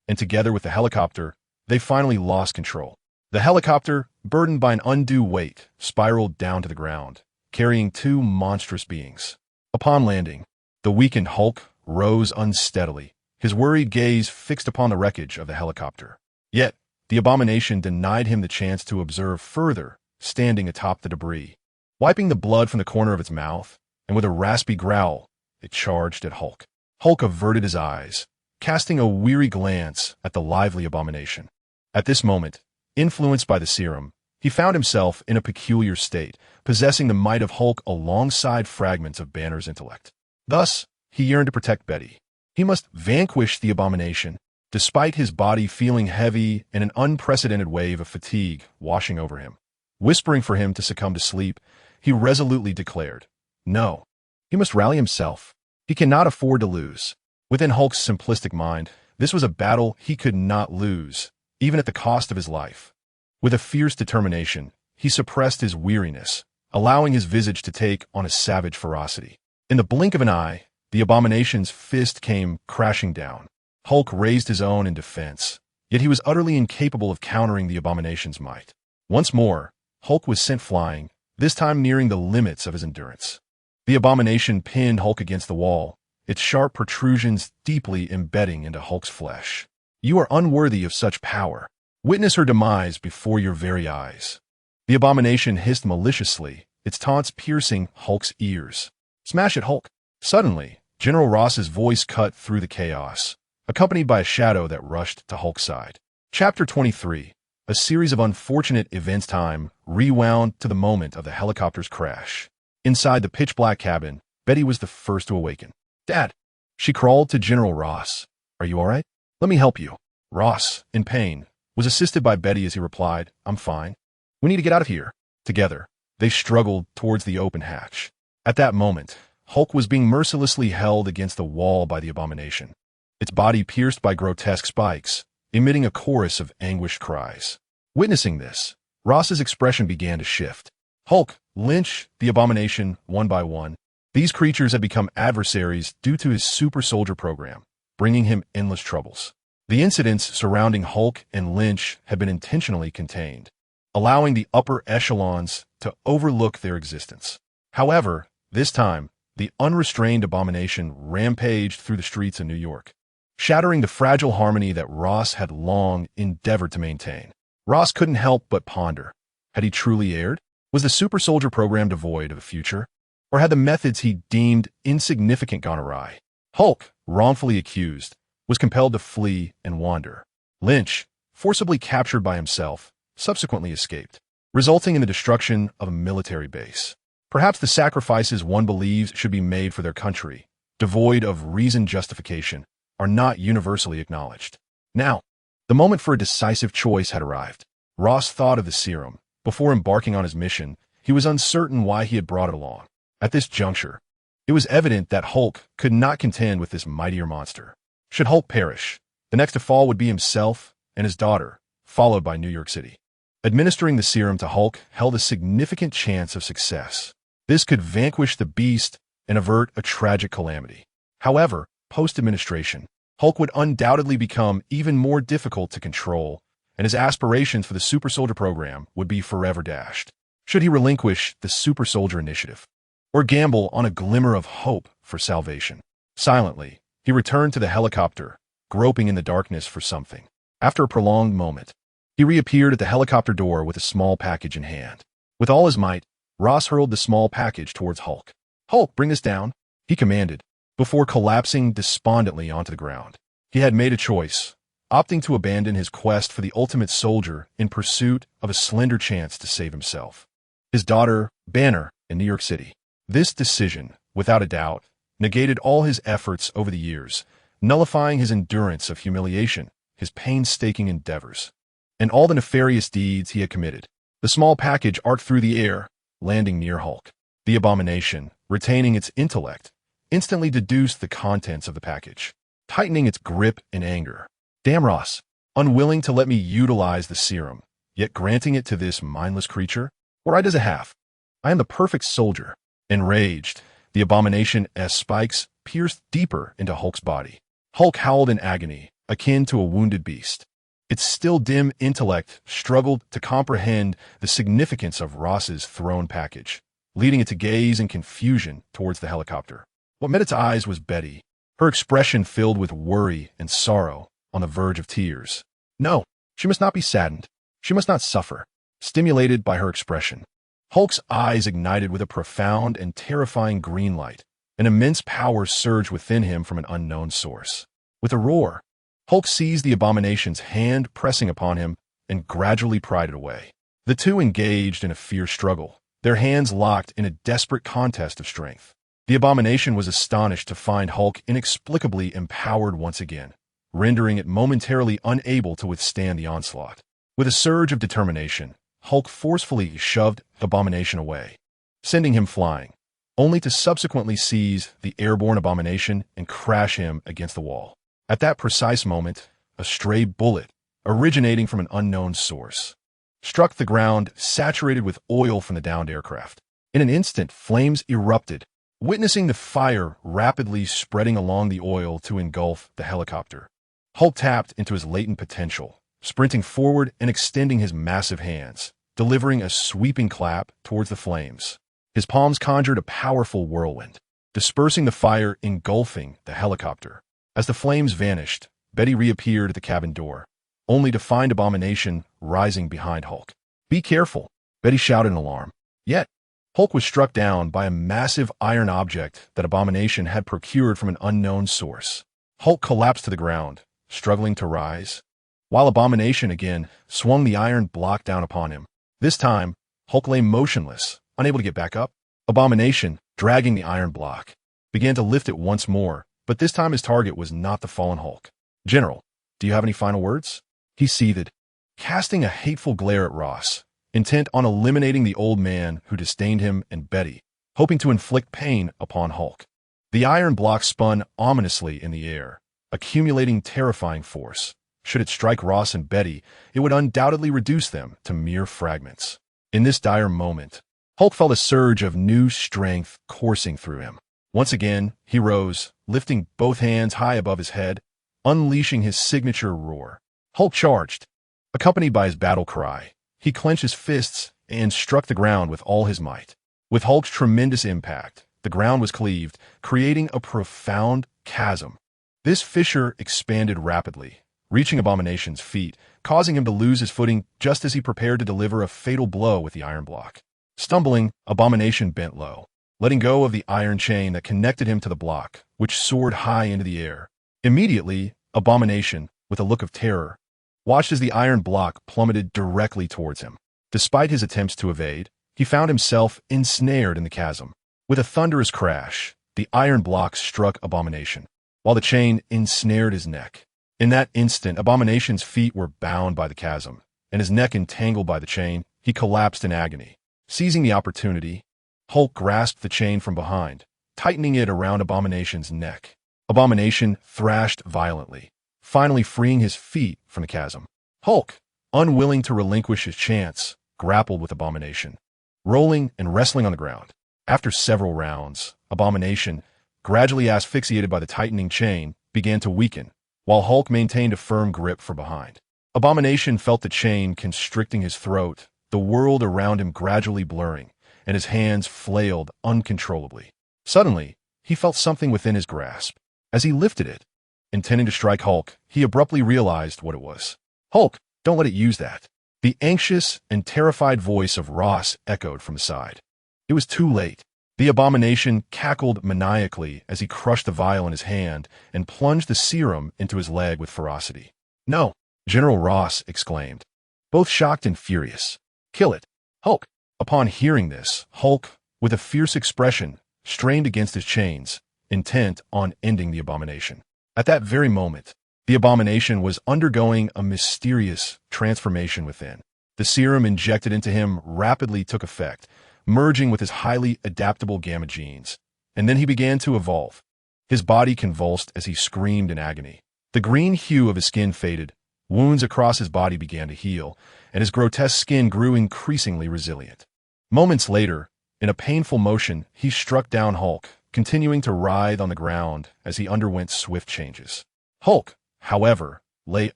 and together with the helicopter, they finally lost control. The helicopter, burdened by an undue weight, spiraled down to the ground, carrying 2 monstrous beings. Upon landing, the weakened Hulk rose unsteadily, his worried gaze fixed upon the wreckage of the helicopter. Yet, the abomination denied him the chance to observe further, standing atop the debris. Wiping the blood from the corner of its mouth, and with a raspy growl, it charged at Hulk. Hulk averted his eyes, casting a weary glance at the lively abomination. At this moment, influenced by the serum, he found himself in a peculiar state, possessing the might of Hulk alongside fragments of Banner's intellect. Thus, he yearned to protect Betty. He must vanquish the abomination, despite his body feeling heavy and an unprecedented wave of fatigue washing over him. Whispering for him to succumb to sleep, he resolutely declared, "No." He must rally himself. He cannot afford to lose. Within Hulk's simplistic mind, this was a battle he could not lose, even at the cost of his life. With a fierce determination, he suppressed his weariness, allowing his visage to take on a savage ferocity. In the blink of an eye, the abomination's fist came crashing down. Hulk raised his own in defense, yet he was utterly incapable of countering the abomination's might. Once more, Hulk was sent flying, this time nearing the limits of his endurance. The abomination pinned Hulk against the wall, its sharp protrusions deeply embedding into Hulk's flesh. "You are unworthy of such power." Witness her demise before your very eyes. The abomination hissed maliciously, its taunts piercing Hulk's ears. Smash it, Hulk! Suddenly, General Ross's voice cut through the chaos, accompanied by a shadow that rushed to Hulk's side. Chapter 23. A series of unfortunate events. Time rewound to the moment of the helicopter's crash. Inside the pitch-black cabin, Betty was the first to awaken. "Dad!" She crawled to General Ross. "Are you all right? Let me help you." Ross, in pain, was assisted by Betty as he replied, "I'm fine. We need to get out of here." Together, they struggled towards the open hatch. At that moment, Hulk was being mercilessly held against the wall by the abomination, its body pierced by grotesque spikes, emitting a chorus of anguished cries. Witnessing this, Ross's expression began to shift. Hulk, lynch the abomination one by one. These creatures had become adversaries due to his super soldier program, bringing him endless troubles. The incidents surrounding Hulk and Lynch had been intentionally contained, allowing the upper echelons to overlook their existence. However, this time, the unrestrained abomination rampaged through the streets of New York, shattering the fragile harmony that Ross had long endeavored to maintain. Ross couldn't help but ponder. Had he truly erred? Was the super soldier program devoid of a future? Or had the methods he deemed insignificant gone awry? Hulk, wrongfully accused, was compelled to flee and wander. Lynch, forcibly captured by himself, subsequently escaped, resulting in the destruction of a military base. Perhaps the sacrifices one believes should be made for their country, devoid of reasoned justification, are not universally acknowledged. Now, the moment for a decisive choice had arrived. Ross thought of the serum. Before embarking on his mission, he was uncertain why he had brought it along. At this juncture, it was evident that Hulk could not contend with this mightier monster. Should Hulk perish, the next to fall would be himself and his daughter, followed by New York City. Administering the serum to Hulk held a significant chance of success. This could vanquish the beast and avert a tragic calamity. However, post-administration, Hulk would undoubtedly become even more difficult to control, and his aspirations for the super soldier program would be forever dashed. Should he relinquish the super soldier initiative, or gamble on a glimmer of hope for salvation? Silently, he returned to the helicopter, groping in the darkness for something. After a prolonged moment, he reappeared at the helicopter door with a small package in hand. With all his might, Ross hurled the small package towards Hulk. "Hulk, bring this down," he commanded, before collapsing despondently onto the ground. He had made a choice, opting to abandon his quest for the ultimate soldier in pursuit of a slender chance to save himself, his daughter, Banner, in New York City. This decision, without a doubt, negated all his efforts over the years, nullifying his endurance of humiliation, his painstaking endeavors, and all the nefarious deeds he had committed. The small package arced through the air, landing near Hulk. The abomination, retaining its intellect, instantly deduced the contents of the package, tightening its grip in anger. "Damn, Ross, unwilling to let me utilize the serum, yet granting it to this mindless creature? What right does it have? I am the perfect soldier." Enraged, the abomination's spikes pierced deeper into Hulk's body. Hulk howled in agony, akin to a wounded beast. Its still dim intellect struggled to comprehend the significance of Ross's thrown package, leading it to gaze in confusion towards the helicopter. What met its eyes was Betty, her expression filled with worry and sorrow, on the verge of tears. No, she must not be saddened. She must not suffer. Stimulated by her expression, Hulk's eyes ignited with a profound and terrifying green light. An immense power surged within him from an unknown source. With a roar, Hulk seized the abomination's hand pressing upon him and gradually pried it away. The two engaged in a fierce struggle, their hands locked in a desperate contest of strength. The abomination was astonished to find Hulk inexplicably empowered once again, rendering it momentarily unable to withstand the onslaught. With a surge of determination, Hulk forcefully shoved the abomination away, sending him flying, only to subsequently seize the airborne abomination and crash him against the wall. At that precise moment, a stray bullet, originating from an unknown source, struck the ground, saturated with oil from the downed aircraft. In an instant, flames erupted, witnessing the fire rapidly spreading along the oil to engulf the helicopter. Hulk tapped into his latent potential, sprinting forward and extending his massive hands, delivering a sweeping clap towards the flames. His palms conjured a powerful whirlwind, dispersing the fire engulfing the helicopter. As the flames vanished, Betty reappeared at the cabin door, only to find Abomination rising behind Hulk. "Be careful," Betty shouted in alarm. Yet, Hulk was struck down by a massive iron object that Abomination had procured from an unknown source. Hulk collapsed to the ground, struggling to rise, while Abomination again swung the iron block down upon him. This time, Hulk lay motionless, unable to get back up. Abomination, dragging the iron block, began to lift it once more, but this time his target was not the fallen Hulk. "General, do you have any final words?" He seethed, casting a hateful glare at Ross, intent on eliminating the old man who disdained him and Betty, hoping to inflict pain upon Hulk. The iron block spun ominously in the air, accumulating terrifying force. Should it strike Ross and Betty, it would undoubtedly reduce them to mere fragments. In this dire moment, Hulk felt a surge of new strength coursing through him. Once again, he rose, lifting both hands high above his head, unleashing his signature roar. Hulk charged. Accompanied by his battle cry, he clenched his fists and struck the ground with all his might. With Hulk's tremendous impact, the ground was cleaved, creating a profound chasm. This fissure expanded rapidly, reaching Abomination's feet, causing him to lose his footing just as he prepared to deliver a fatal blow with the iron block. Stumbling, Abomination bent low, letting go of the iron chain that connected him to the block, which soared high into the air. Immediately, Abomination, with a look of terror, watched as the iron block plummeted directly towards him. Despite his attempts to evade, he found himself ensnared in the chasm. With a thunderous crash, the iron block struck Abomination, while the chain ensnared his neck. In that instant, Abomination's feet were bound by the chasm, and his neck entangled by the chain. He collapsed in agony. Seizing the opportunity, Hulk grasped the chain from behind, tightening it around Abomination's neck. Abomination thrashed violently, finally freeing his feet from the chasm. Hulk, unwilling to relinquish his chance, grappled with Abomination, rolling and wrestling on the ground. After several rounds, Abomination, gradually asphyxiated by the tightening chain, began to weaken, while Hulk maintained a firm grip from behind. Abomination felt the chain constricting his throat, the world around him gradually blurring, and his hands flailed uncontrollably. Suddenly, he felt something within his grasp. As he lifted it, intending to strike Hulk, he abruptly realized what it was. "Hulk, don't let it use that." The anxious and terrified voice of Ross echoed from the side. It was too late. The Abomination cackled maniacally as he crushed the vial in his hand and plunged the serum into his leg with ferocity. "No!" General Ross exclaimed, both shocked and furious. "Kill it, Hulk!" Upon hearing this, Hulk, with a fierce expression, strained against his chains, intent on ending the Abomination. At that very moment, the Abomination was undergoing a mysterious transformation within. The serum injected into him rapidly took effect, merging with his highly adaptable gamma genes, and then he began to evolve. His body convulsed as he screamed in agony. The green hue of his skin faded, wounds across his body began to heal, and his grotesque skin grew increasingly resilient. Moments later, in a painful motion, he struck down Hulk, continuing to writhe on the ground as he underwent swift changes. Hulk, however, lay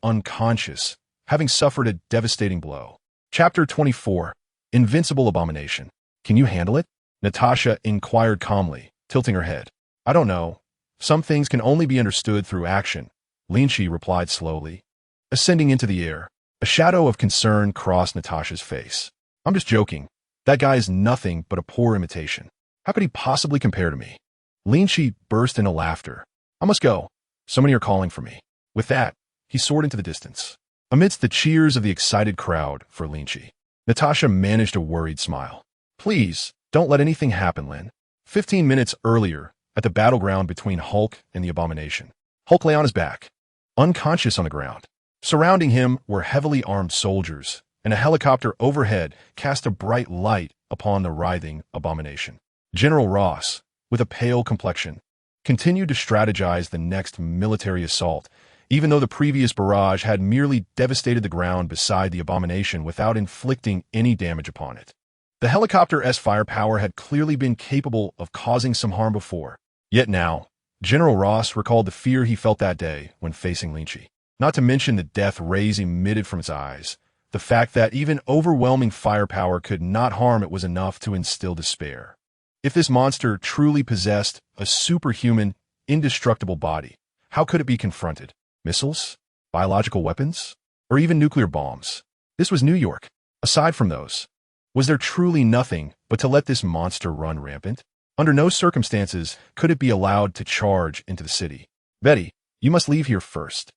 unconscious, having suffered a devastating blow. Chapter 24. Invincible Abomination. "Can you handle it?" Natasha inquired calmly, tilting her head. "I don't know. Some things can only be understood through action," Lin Qi replied slowly. Ascending into the air, a shadow of concern crossed Natasha's face. "I'm just joking. That guy is nothing but a poor imitation. How could he possibly compare to me?" Lin Qi burst into laughter. "I must go. So many are calling for me." With that, he soared into the distance. Amidst the cheers of the excited crowd for Lin Qi, Natasha managed a worried smile. "Please, don't let anything happen, Lin." 15 minutes earlier, at the battleground between Hulk and the Abomination, Hulk lay on his back, unconscious on the ground. Surrounding him were heavily armed soldiers, and a helicopter overhead cast a bright light upon the writhing Abomination. General Ross, with a pale complexion, continued to strategize the next military assault, even though the previous barrage had merely devastated the ground beside the Abomination without inflicting any damage upon it. The helicopter's firepower had clearly been capable of causing some harm before. Yet now, General Ross recalled the fear he felt that day when facing Lin Qi. Not to mention the death rays emitted from its eyes. The fact that even overwhelming firepower could not harm it was enough to instill despair. If this monster truly possessed a superhuman, indestructible body, how could it be confronted? Missiles? Biological weapons? or even nuclear bombs. This was New York. Aside from those, was there truly nothing but to let this monster run rampant? Under no circumstances could it be allowed to charge into the city. Betty, you must leave here first.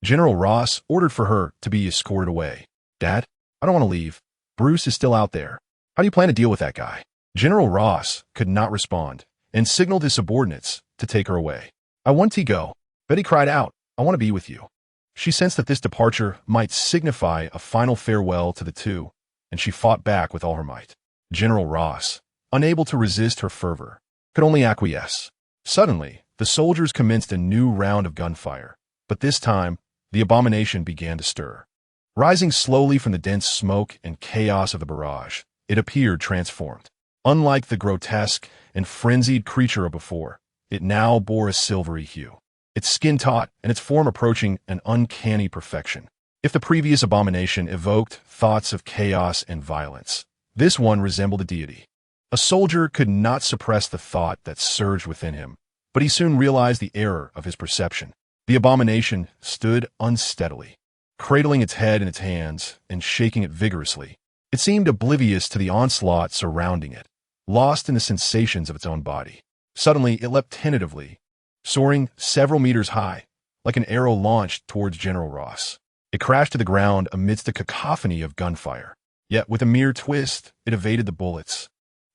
General Ross ordered for her to be escorted away. Dad, I don't want to leave. Bruce is still out there. How do you plan to deal with that guy? General Ross could not respond and signaled his subordinates to take her away. I want to go. Betty cried out, I want to be with you. She sensed that this departure might signify a final farewell to the two, and she fought back with all her might. General Ross, unable to resist her fervor, could only acquiesce. Suddenly, the soldiers commenced a new round of gunfire, but this time, the abomination began to stir. Rising slowly from the dense smoke and chaos of the barrage, it appeared transformed. Unlike the grotesque and frenzied creature of before, it now bore a silvery hue, its skin taut and its form approaching an uncanny perfection. If the previous abomination evoked thoughts of chaos and violence, this one resembled a deity. A soldier could not suppress the thought that surged within him, but he soon realized the error of his perception. The abomination stood unsteadily, cradling its head in its hands and shaking it vigorously. It seemed oblivious to the onslaught surrounding it, lost in the sensations of its own body. Suddenly, it leapt tentatively, soaring several meters high, like an arrow launched towards General Ross. It crashed to the ground amidst a cacophony of gunfire. Yet, with a mere twist, it evaded the bullets,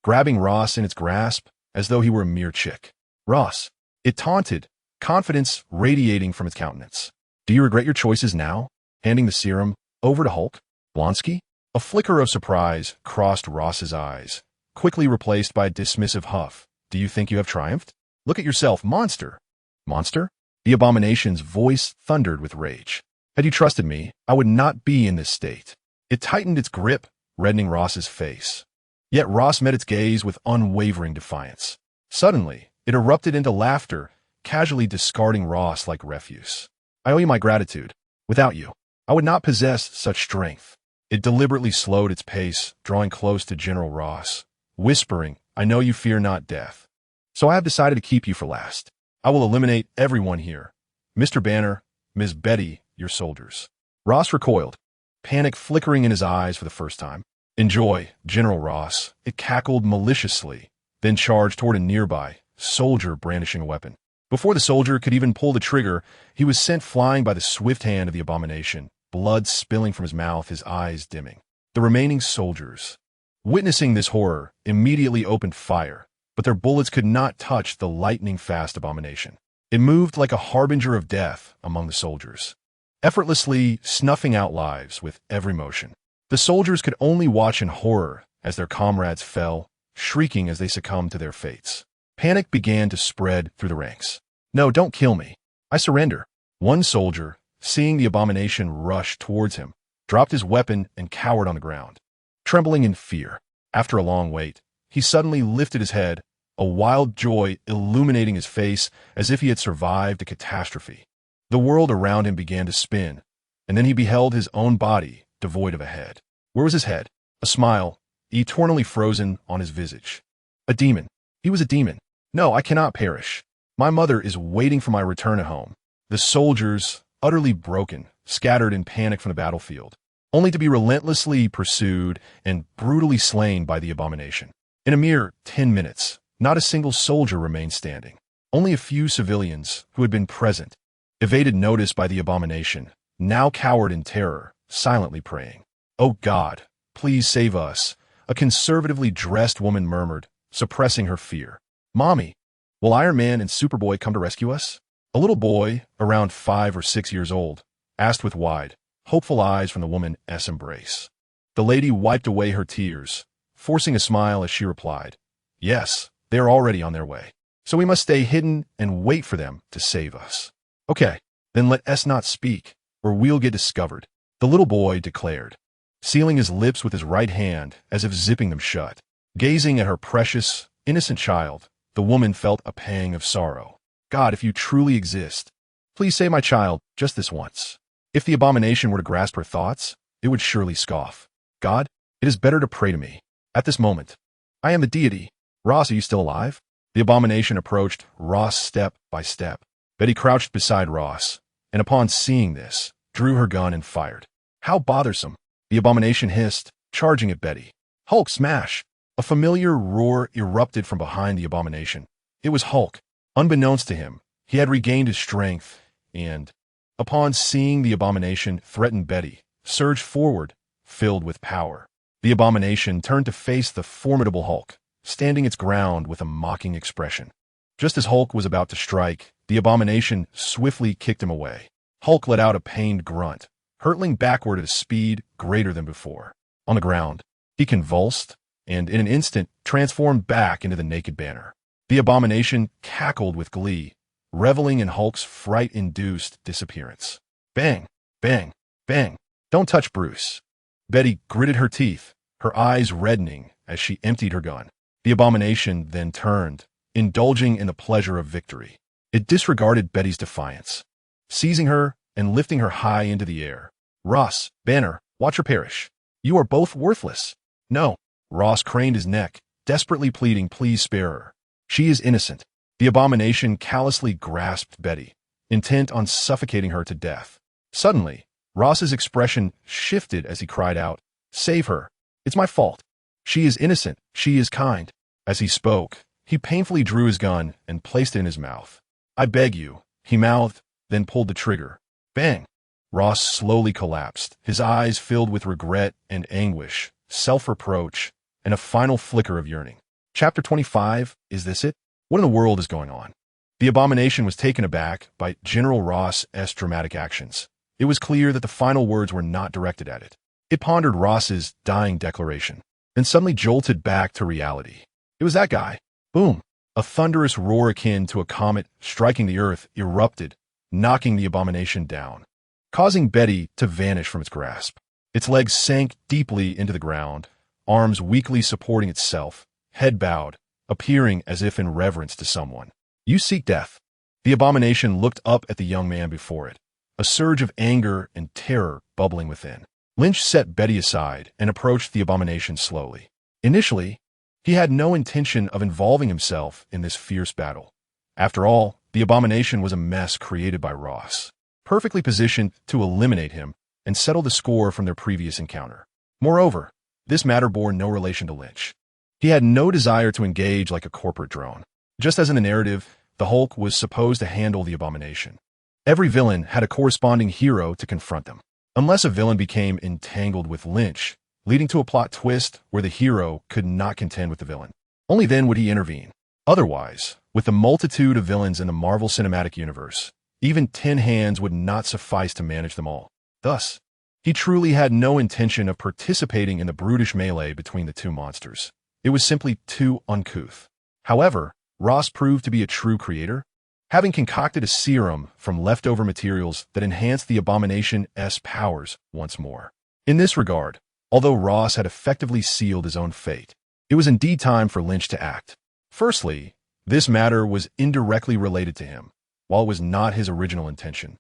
grabbing Ross in its grasp as though he were a mere chick. Ross, it taunted, confidence radiating from its countenance. Do you regret your choices now? Handing the serum over to Hulk? Blonsky? A flicker of surprise crossed Ross's eyes, quickly replaced by a dismissive huff. Do you think you have triumphed? Look at yourself, monster. Monster? The abomination's voice thundered with rage. Had you trusted me, I would not be in this state. It tightened its grip, reddening Ross's face. Yet Ross met its gaze with unwavering defiance. Suddenly, it erupted into laughter, casually discarding Ross like refuse. I owe you my gratitude. Without you, I would not possess such strength. It deliberately slowed its pace, drawing close to General Ross, whispering, I know you fear not death. So I have decided to keep you for last. I will eliminate everyone here. Mr. Banner, Ms. Betty, your soldiers. Ross recoiled, panic flickering in his eyes for the first time. Enjoy, General Ross. It cackled maliciously, then charged toward a nearby soldier brandishing a weapon. Before the soldier could even pull the trigger, he was sent flying by the swift hand of the abomination, blood spilling from his mouth, his eyes dimming. The remaining soldiers, witnessing this horror, immediately opened fire, but their bullets could not touch the lightning-fast abomination. It moved like a harbinger of death among the soldiers, effortlessly snuffing out lives with every motion. The soldiers could only watch in horror as their comrades fell, shrieking as they succumbed to their fates. Panic began to spread through the ranks. No, don't kill me. I surrender. One soldier, seeing the abomination rush towards him, dropped his weapon and cowered on the ground, trembling in fear. After a long wait, he suddenly lifted his head, a wild joy illuminating his face as if he had survived a catastrophe. The world around him began to spin, and then he beheld his own body devoid of a head. Where was his head? A smile, eternally frozen on his visage. A demon. He was a demon. No, I cannot perish. My mother is waiting for my return at home. The soldiers, utterly broken, scattered in panic from the battlefield, only to be relentlessly pursued and brutally slain by the abomination. In a mere 10 minutes, not a single soldier remained standing. Only a few civilians who had been present, evaded notice by the abomination, now cowered in terror, silently praying. Oh God, please save us, a conservatively dressed woman murmured, suppressing her fear. Mommy, will Iron Man and Superboy come to rescue us? A little boy, around 5 or 6 years old, asked with wide, hopeful eyes from the woman's embrace. The lady wiped away her tears, forcing a smile as she replied, Yes, they are already on their way. So we must stay hidden and wait for them to save us. Okay, then let us not speak, or we'll get discovered, the little boy declared, sealing his lips with his right hand as if zipping them shut. Gazing at her precious, innocent child, the woman felt a pang of sorrow. God, if you truly exist, please save my child just this once. If the abomination were to grasp her thoughts, it would surely scoff. God, it is better to pray to me. At this moment, I am the deity. Ross, are you still alive? The abomination approached Ross step by step. Betty crouched beside Ross, and upon seeing this, drew her gun and fired. How bothersome. The abomination hissed, charging at Betty. Hulk smash! A familiar roar erupted from behind the abomination. It was Hulk. Unbeknownst to him, he had regained his strength, and, upon seeing the abomination threaten Betty, surged forward, filled with power. The abomination turned to face the formidable Hulk, standing its ground with a mocking expression. Just as Hulk was about to strike, the abomination swiftly kicked him away. Hulk let out a pained grunt, hurtling backward at a speed greater than before. On the ground, he convulsed, and in an instant transformed back into the naked Banner. The abomination cackled with glee, reveling in Hulk's fright-induced disappearance. Bang! Bang! Bang! Don't touch Bruce. Betty gritted her teeth, her eyes reddening as she emptied her gun. The abomination then turned, indulging in the pleasure of victory. It disregarded Betty's defiance, seizing her and lifting her high into the air. Ross, Banner, watch her perish. You are both worthless. No. Ross craned his neck, desperately pleading, please spare her. She is innocent. The abomination callously grasped Betty, intent on suffocating her to death. Suddenly, Ross's expression shifted as he cried out, save her. It's my fault. She is innocent. She is kind. As he spoke, he painfully drew his gun and placed it in his mouth. I beg you, he mouthed, then pulled the trigger. Bang! Ross slowly collapsed, his eyes filled with regret and anguish, self-reproach, and a final flicker of yearning. Chapter 25, is this it? What in the world is going on? The abomination was taken aback by General Ross's dramatic actions. It was clear that the final words were not directed at it. It pondered Ross's dying declaration, then suddenly jolted back to reality. It was that guy. Boom! A thunderous roar akin to a comet striking the earth erupted, knocking the abomination down, causing Betty to vanish from its grasp. Its legs sank deeply into the ground, arms weakly supporting itself, head bowed, appearing as if in reverence to someone. You seek death. The abomination looked up at the young man before it, a surge of anger and terror bubbling within. Lynch set Betty aside and approached the abomination slowly. Initially, he had no intention of involving himself in this fierce battle. After all, the abomination was a mess created by Ross, perfectly positioned to eliminate him and settle the score from their previous encounter. Moreover, this matter bore no relation to Lynch. He had no desire to engage like a corporate drone. Just as in the narrative, the Hulk was supposed to handle the abomination. Every villain had a corresponding hero to confront them, unless a villain became entangled with Lynch, leading to a plot twist where the hero could not contend with the villain. Only then would he intervene. Otherwise, with the multitude of villains in the Marvel Cinematic Universe, even 10 hands would not suffice to manage them all. Thus, he truly had no intention of participating in the brutish melee between the two monsters. It was simply too uncouth. However, Ross proved to be a true creator, having concocted a serum from leftover materials that enhanced the abomination's powers once more. In this regard, although Ross had effectively sealed his own fate, it was indeed time for Lynch to act. Firstly, this matter was indirectly related to him, while it was not his original intention.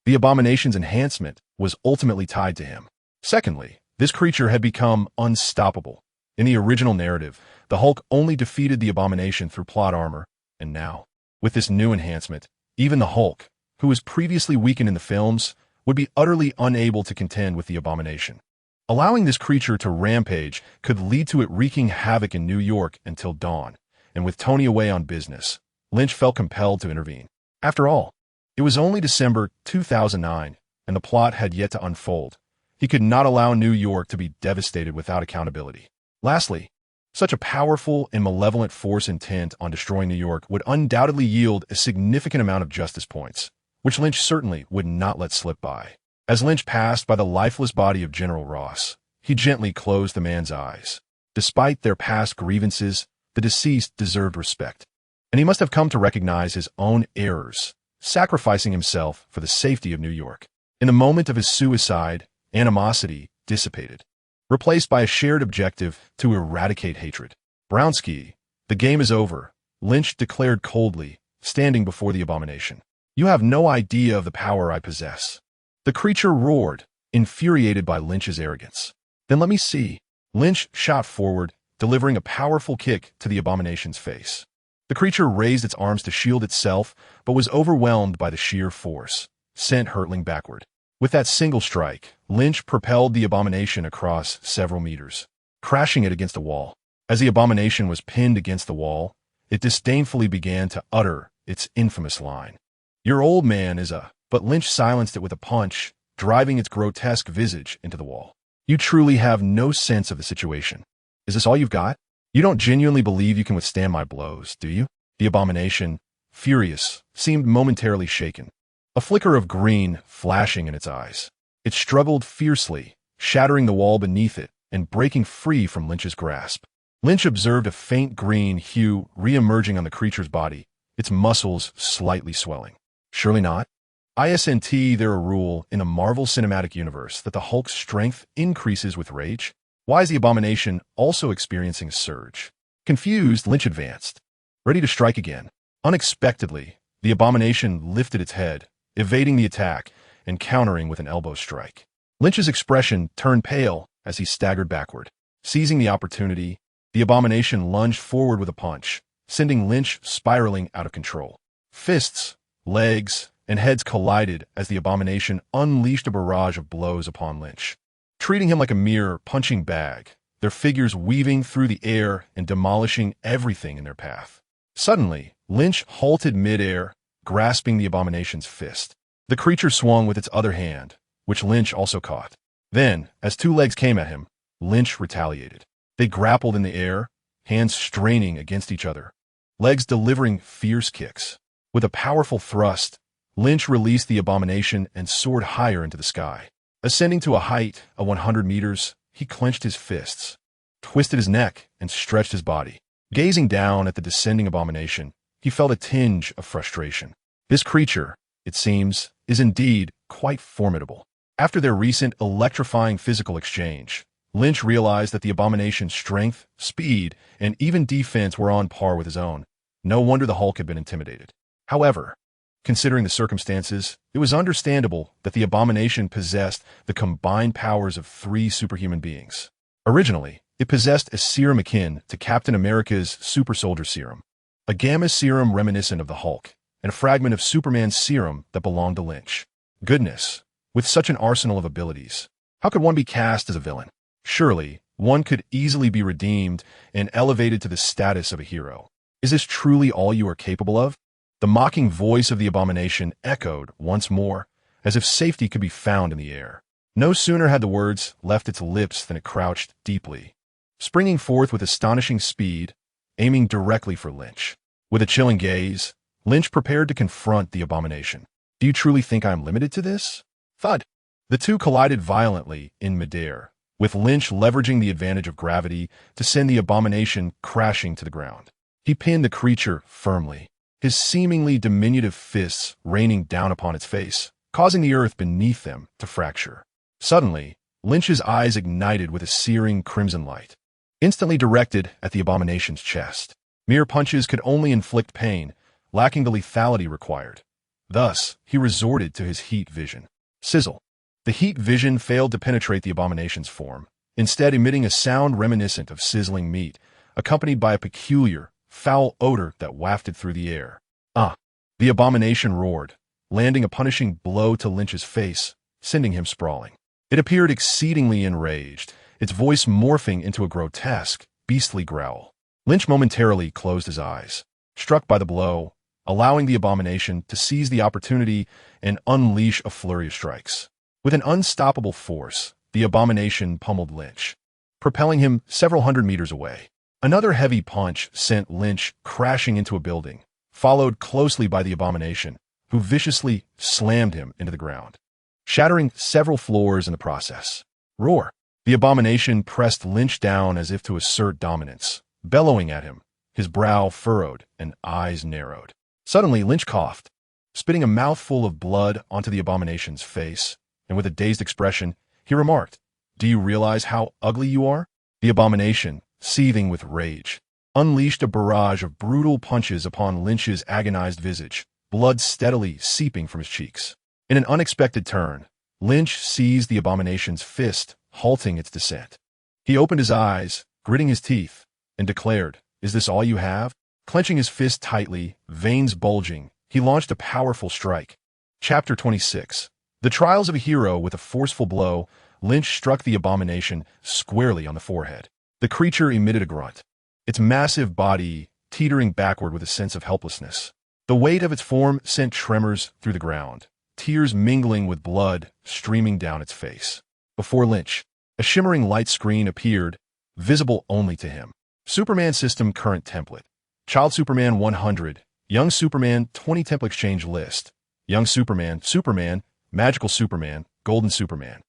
The abomination's enhancement was ultimately tied to him. Secondly, this creature had become unstoppable. In the original narrative, the Hulk only defeated the abomination through plot armor, and now, with this new enhancement, even the Hulk, who was previously weakened in the films, would be utterly unable to contend with the abomination. Allowing this creature to rampage could lead to it wreaking havoc in New York until dawn, and with Tony away on business, Lynch felt compelled to intervene. After all, it was only December 2009, and the plot had yet to unfold. He could not allow New York to be devastated without accountability. Lastly, such a powerful and malevolent force intent on destroying New York would undoubtedly yield a significant amount of justice points, which Lynch certainly would not let slip by. As Lynch passed by the lifeless body of General Ross, he gently closed the man's eyes. Despite their past grievances, the deceased deserved respect, and he must have come to recognize his own errors, sacrificing himself for the safety of New York. In the moment of his suicide, animosity dissipated, replaced by a shared objective to eradicate hatred. Brownski, the game is over, Lynch declared coldly, standing before the abomination. You have no idea of the power I possess. The creature roared, infuriated by Lynch's arrogance. Then let me see. Lynch shot forward, delivering a powerful kick to the abomination's face. The creature raised its arms to shield itself, but was overwhelmed by the sheer force, sent hurtling backward. With that single strike, Lynch propelled the abomination across several meters, crashing it against a wall. As the abomination was pinned against the wall, it disdainfully began to utter its infamous line. "Your old man is a—" But Lynch silenced it with a punch, driving its grotesque visage into the wall. "You truly have no sense of the situation. Is this all you've got? You don't genuinely believe you can withstand my blows, do you?" The abomination, furious, seemed momentarily shaken, a flicker of green flashing in its eyes. It struggled fiercely, shattering the wall beneath it and breaking free from Lynch's grasp. Lynch observed a faint green hue re-emerging on the creature's body, its muscles slightly swelling. Surely not. Isn't there a rule in a Marvel Cinematic Universe that the Hulk's strength increases with rage? Why is the abomination also experiencing a surge? Confused, Lynch advanced, ready to strike again. Unexpectedly, the abomination lifted its head, evading the attack and countering with an elbow strike. Lynch's expression turned pale as he staggered backward. Seizing the opportunity, the abomination lunged forward with a punch, sending Lynch spiraling out of control. Fists, legs, and heads collided as the abomination unleashed a barrage of blows upon Lynch, treating him like a mere punching bag, their figures weaving through the air and demolishing everything in their path. Suddenly, Lynch halted mid-air, grasping the abomination's fist. The creature swung with its other hand, which Lynch also caught. Then, as two legs came at him, Lynch retaliated. They grappled in the air, hands straining against each other, legs delivering fierce kicks. With a powerful thrust, Lynch released the abomination and soared higher into the sky. Ascending to a height of 100 meters, he clenched his fists, twisted his neck, and stretched his body. Gazing down at the descending abomination, he felt a tinge of frustration. This creature, it seems, is indeed quite formidable. After their recent electrifying physical exchange, Lynch realized that the abomination's strength, speed, and even defense were on par with his own. No wonder the Hulk had been intimidated. However, considering the circumstances, it was understandable that the abomination possessed the combined powers of 3 superhuman beings. Originally, it possessed a serum akin to Captain America's super soldier serum, a gamma serum reminiscent of the Hulk, and a fragment of Superman's serum that belonged to Lynch. Goodness, with such an arsenal of abilities, how could one be cast as a villain? Surely, one could easily be redeemed and elevated to the status of a hero. Is this truly all you are capable of? The mocking voice of the abomination echoed once more, as if safety could be found in the air. No sooner had the words left its lips than it crouched deeply, springing forth with astonishing speed, aiming directly for Lynch. With a chilling gaze, Lynch prepared to confront the abomination. "Do you truly think I am limited to this?" Thud. The two collided violently in midair, with Lynch leveraging the advantage of gravity to send the abomination crashing to the ground. He pinned the creature firmly, his seemingly diminutive fists raining down upon its face, causing the earth beneath them to fracture. Suddenly, Lynch's eyes ignited with a searing crimson light, instantly directed at the abomination's chest. Mere punches could only inflict pain, lacking the lethality required. Thus, he resorted to his heat vision. Sizzle. The heat vision failed to penetrate the abomination's form, instead emitting a sound reminiscent of sizzling meat, accompanied by a peculiar, foul odor that wafted through the air. "Ah!" The abomination roared, landing a punishing blow to Lynch's face, sending him sprawling. It appeared exceedingly enraged, its voice morphing into a grotesque, beastly growl. Lynch momentarily closed his eyes, struck by the blow, allowing the abomination to seize the opportunity and unleash a flurry of strikes. With an unstoppable force, the abomination pummeled Lynch, propelling him several hundred meters away. Another heavy punch sent Lynch crashing into a building, followed closely by the abomination, who viciously slammed him into the ground, shattering several floors in the process. Roar! The abomination pressed Lynch down as if to assert dominance, bellowing at him, his brow furrowed and eyes narrowed. Suddenly, Lynch coughed, spitting a mouthful of blood onto the abomination's face, and with a dazed expression, he remarked, "Do you realize how ugly you are?" The abomination, seething with rage, unleashed a barrage of brutal punches upon Lynch's agonized visage, blood steadily seeping from his cheeks. In an unexpected turn, Lynch seized the abomination's fist, halting its descent. He opened his eyes, gritting his teeth, and declared, "Is this all you have?" Clenching his fist tightly, veins bulging, he launched a powerful strike. Chapter 26. The trials of a hero. With a forceful blow, Lynch struck the abomination squarely on the forehead. The creature emitted a grunt, its massive body teetering backward with a sense of helplessness. The weight of its form sent tremors through the ground, tears mingling with blood streaming down its face. Before Lynch, a shimmering light screen appeared, visible only to him. Superman System Current Template. Child Superman 100. Young Superman 20 Template Exchange List. Young Superman, Superman, Magical Superman, Golden Superman.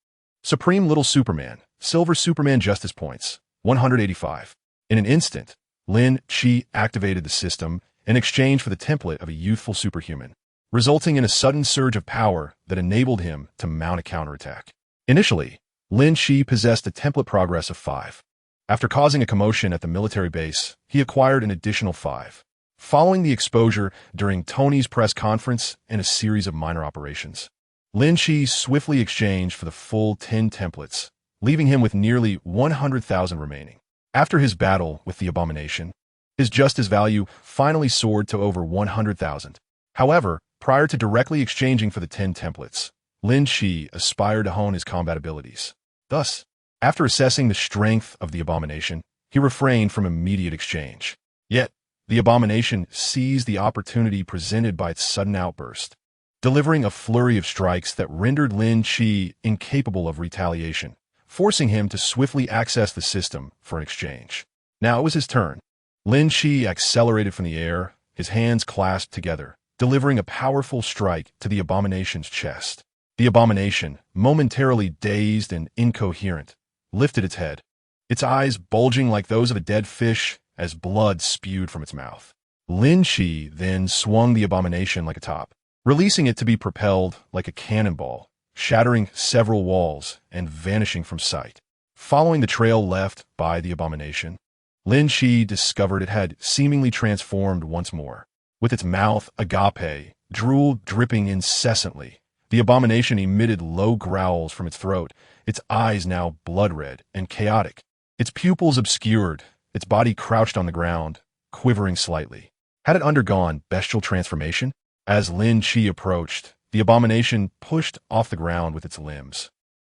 Supreme Little Superman, Silver Superman Justice Points, 185. In an instant, Lin Qi activated the system in exchange for the template of a youthful superhuman, resulting in a sudden surge of power that enabled him to mount a counterattack. Initially, Lin Qi possessed a template progress of 5. After causing a commotion at the military base, he acquired an additional 5. Following the exposure during Tony's press conference and a series of minor operations, Lin Qi swiftly exchanged for the full 10 templates, leaving him with nearly 100,000 remaining. After his battle with the abomination, his justice value finally soared to over 100,000. However, prior to directly exchanging for the 10 templates, Lin Qi aspired to hone his combat abilities. Thus, after assessing the strength of the abomination, he refrained from immediate exchange. Yet, the abomination seized the opportunity presented by its sudden outburst, delivering a flurry of strikes that rendered Lin Qi incapable of retaliation, forcing him to swiftly access the system for an exchange. Now it was his turn. Lin Qi accelerated from the air, his hands clasped together, delivering a powerful strike to the abomination's chest. The abomination, momentarily dazed and incoherent, lifted its head, its eyes bulging like those of a dead fish as blood spewed from its mouth. Lin Qi then swung the abomination like a top, releasing it to be propelled like a cannonball, shattering several walls and vanishing from sight. Following the trail left by the abomination, Lin Qi discovered it had seemingly transformed once more. With its mouth agape, drool dripping incessantly, the abomination emitted low growls from its throat, its eyes now blood-red and chaotic, its pupils obscured, its body crouched on the ground, quivering slightly. Had it undergone bestial transformation? As Lin Qi approached, the abomination pushed off the ground with its limbs,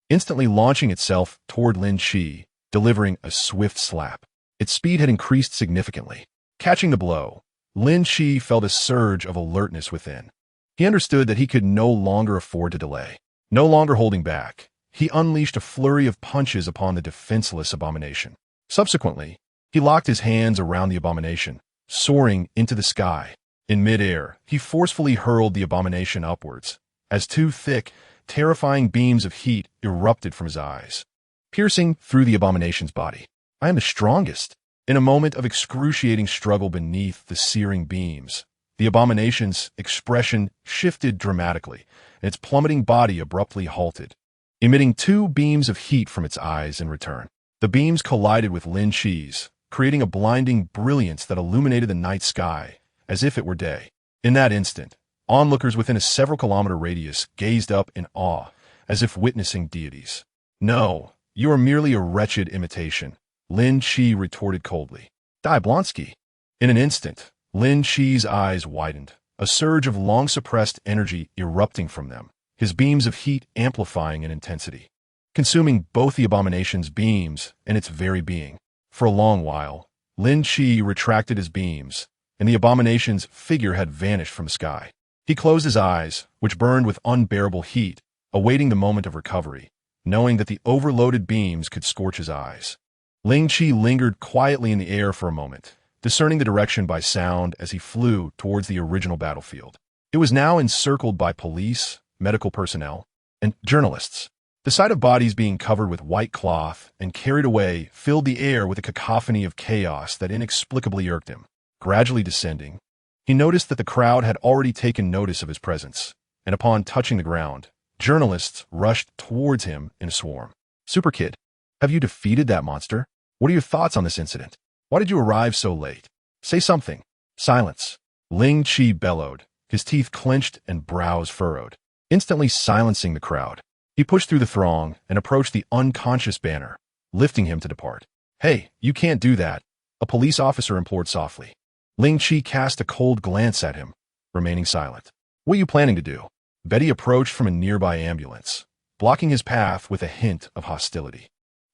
instantly launching itself toward Lin Qi, delivering a swift slap. Its speed had increased significantly. Catching the blow, Lin Qi felt a surge of alertness within. He understood that he could no longer afford to delay. No longer holding back, he unleashed a flurry of punches upon the defenseless abomination. Subsequently, he locked his hands around the abomination, soaring into the sky. In midair, he forcefully hurled the abomination upwards, as two thick, terrifying beams of heat erupted from his eyes, piercing through the abomination's body. "I am the strongest." In a moment of excruciating struggle beneath the searing beams, the abomination's expression shifted dramatically, and its plummeting body abruptly halted, emitting 2 beams of heat from its eyes in return. The beams collided with Lin Qi's, creating a blinding brilliance that illuminated the night sky as if it were day. In that instant, onlookers within a several-kilometer radius gazed up in awe, as if witnessing deities. "No, you are merely a wretched imitation," Lin Qi retorted coldly. "Die Blonsky." In an instant, Lin Qi's eyes widened, a surge of long-suppressed energy erupting from them, his beams of heat amplifying in intensity, consuming both the abomination's beams and its very being. For a long while, Lin Qi retracted his beams, and the abomination's figure had vanished from the sky. He closed his eyes, which burned with unbearable heat, awaiting the moment of recovery, knowing that the overloaded beams could scorch his eyes. Lin Qi lingered quietly in the air for a moment, discerning the direction by sound as he flew towards the original battlefield. It was now encircled by police, medical personnel, and journalists. The sight of bodies being covered with white cloth and carried away filled the air with a cacophony of chaos that inexplicably irked him. Gradually descending, he noticed that the crowd had already taken notice of his presence, and upon touching the ground, journalists rushed towards him in a swarm. "Super Kid, have you defeated that monster? What are your thoughts on this incident? Why did you arrive so late? Say something." "Silence," Lin Qi bellowed, his teeth clenched and brows furrowed, instantly silencing the crowd. He pushed through the throng and approached the unconscious Banner, lifting him to depart. "Hey, you can't do that," a police officer implored softly. Lin Qi cast a cold glance at him, remaining silent. "What are you planning to do?" Betty approached from a nearby ambulance, blocking his path with a hint of hostility.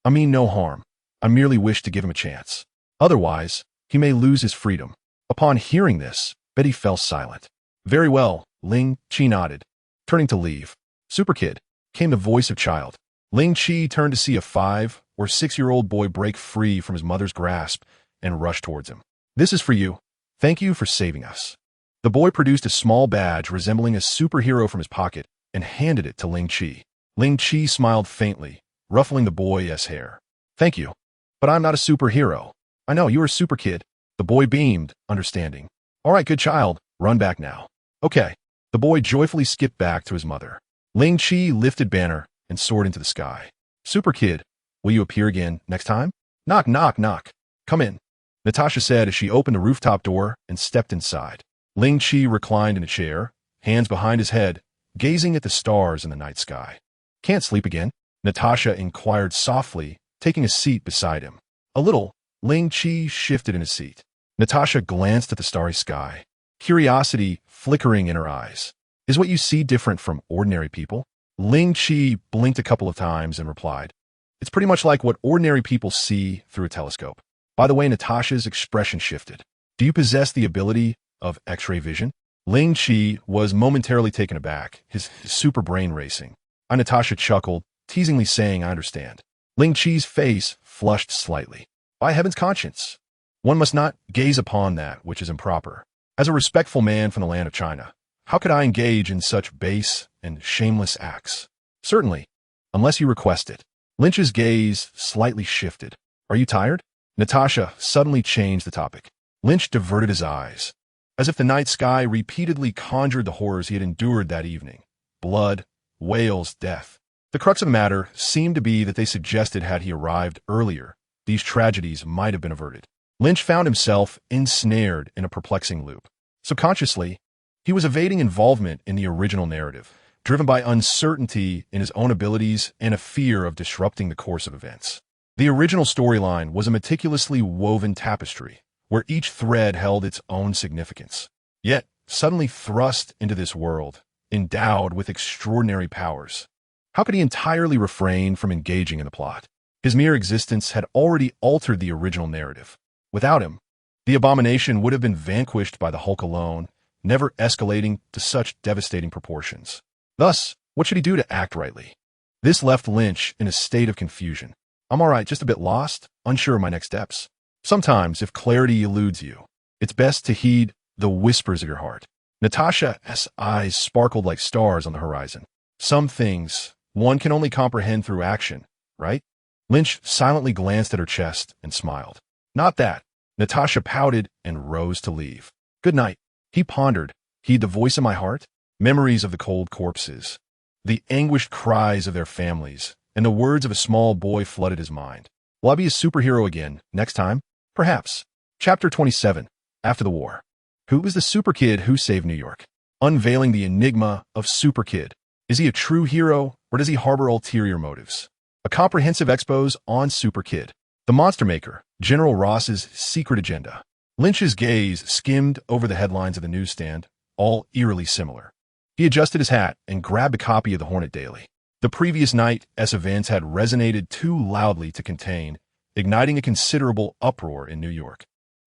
I mean no harm. I merely wish to give him a chance. Otherwise, he may lose his freedom. Upon hearing this, Betty fell silent. Very well, Lin Qi nodded, turning to leave. Super Kid, came the voice of child. Lin Qi turned to see a 5 or 6-year-old boy break free from his mother's grasp and rush towards him. This is for you. Thank you for saving us. The boy produced a small badge resembling a superhero from his pocket and handed it to Lin Qi. Lin Qi smiled faintly, ruffling the boy's hair. Thank you. But I'm not a superhero. I know, you're a super kid. The boy beamed, understanding. All right, good child, run back now. Okay. The boy joyfully skipped back to his mother. Lin Qi lifted banner and soared into the sky. Super Kid, will you appear again next time? Knock, knock, knock. Come in, Natasha said as she opened the rooftop door and stepped inside. Lin Qi reclined in a chair, hands behind his head, gazing at the stars in the night sky. Can't sleep again? Natasha inquired softly, taking a seat beside him. A little, Lin Qi shifted in his seat. Natasha glanced at the starry sky, curiosity flickering in her eyes. Is what you see different from ordinary people? Lin Qi blinked a couple of times and replied, It's pretty much like what ordinary people see through a telescope. By the way, Natasha's expression shifted. Do you possess the ability of X-ray vision? Lin Qi was momentarily taken aback, his super brain racing. Natasha chuckled, teasingly saying, I understand. Lin Qi's face flushed slightly. By heaven's conscience, one must not gaze upon that which is improper. As a respectful man from the land of China, how could I engage in such base and shameless acts? Certainly, unless you request it. Lynch's gaze slightly shifted. Are you tired? Natasha suddenly changed the topic. Lynch diverted his eyes, as if the night sky repeatedly conjured the horrors he had endured that evening. Blood, wails, death. The crux of the matter seemed to be that they suggested had he arrived earlier, these tragedies might have been averted. Lynch found himself ensnared in a perplexing loop. Subconsciously, he was evading involvement in the original narrative, driven by uncertainty in his own abilities and a fear of disrupting the course of events. The original storyline was a meticulously woven tapestry, where each thread held its own significance. Yet, suddenly thrust into this world, endowed with extraordinary powers, how could he entirely refrain from engaging in the plot? His mere existence had already altered the original narrative. Without him, the abomination would have been vanquished by the Hulk alone, never escalating to such devastating proportions. Thus, what should he do to act rightly? This left Lynch in a state of confusion. I'm all right, just a bit lost, unsure of my next steps. Sometimes, if clarity eludes you, it's best to heed the whispers of your heart. Natasha's eyes sparkled like stars on the horizon. Some things one can only comprehend through action, right? Lynch silently glanced at her chest and smiled. Not that. Natasha pouted and rose to leave. Good night. He pondered. Heed the voice of my heart? Memories of the cold corpses, the anguished cries of their families, and the words of a small boy flooded his mind. Will I be a superhero again next time? Perhaps. Chapter 27. After the War. Who is the super kid who saved New York? Unveiling the enigma of Super Kid. Is he a true hero, or does he harbor ulterior motives? A comprehensive expose on Super Kid. The Monster Maker, General Ross's secret agenda. Lynch's gaze skimmed over the headlines of the newsstand, all eerily similar. He adjusted his hat and grabbed a copy of the Hornet Daily. The previous night's events had resonated too loudly to contain, igniting a considerable uproar in New York.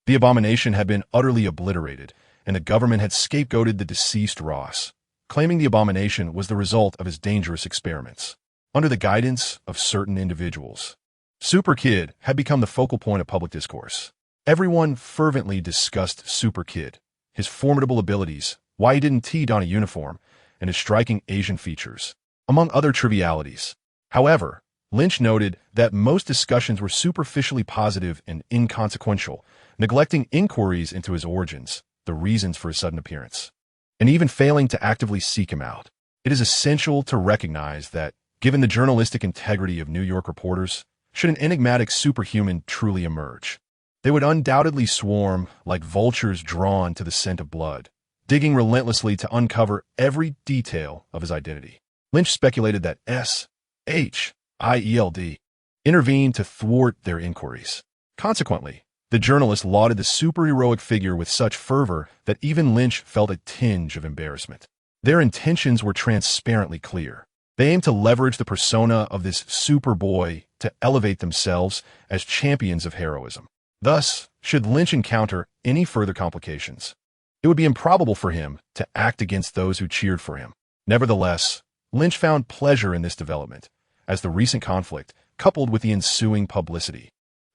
The abomination had been utterly obliterated, and the government had scapegoated the deceased Ross, claiming the abomination was the result of his dangerous experiments. Under the guidance of certain individuals, Super Kid had become the focal point of public discourse. Everyone fervently discussed Super Kid, his formidable abilities, why he didn't don a uniform, and his striking Asian features, among other trivialities. However, Lynch noted that most discussions were superficially positive and inconsequential, neglecting inquiries into his origins, the reasons for his sudden appearance, and even failing to actively seek him out. It is essential to recognize that, given the journalistic integrity of New York reporters, should an enigmatic superhuman truly emerge, they would undoubtedly swarm like vultures drawn to the scent of blood, digging relentlessly to uncover every detail of his identity. Lynch speculated that SHIELD intervened to thwart their inquiries. Consequently, the journalist lauded the superheroic figure with such fervor that even Lynch felt a tinge of embarrassment. Their intentions were transparently clear. They aimed to leverage the persona of this Superboy to elevate themselves as champions of heroism. Thus, should Lynch encounter any further complications, it would be improbable for him to act against those who cheered for him. Nevertheless, Lynch found pleasure in this development, as the recent conflict, coupled with the ensuing publicity,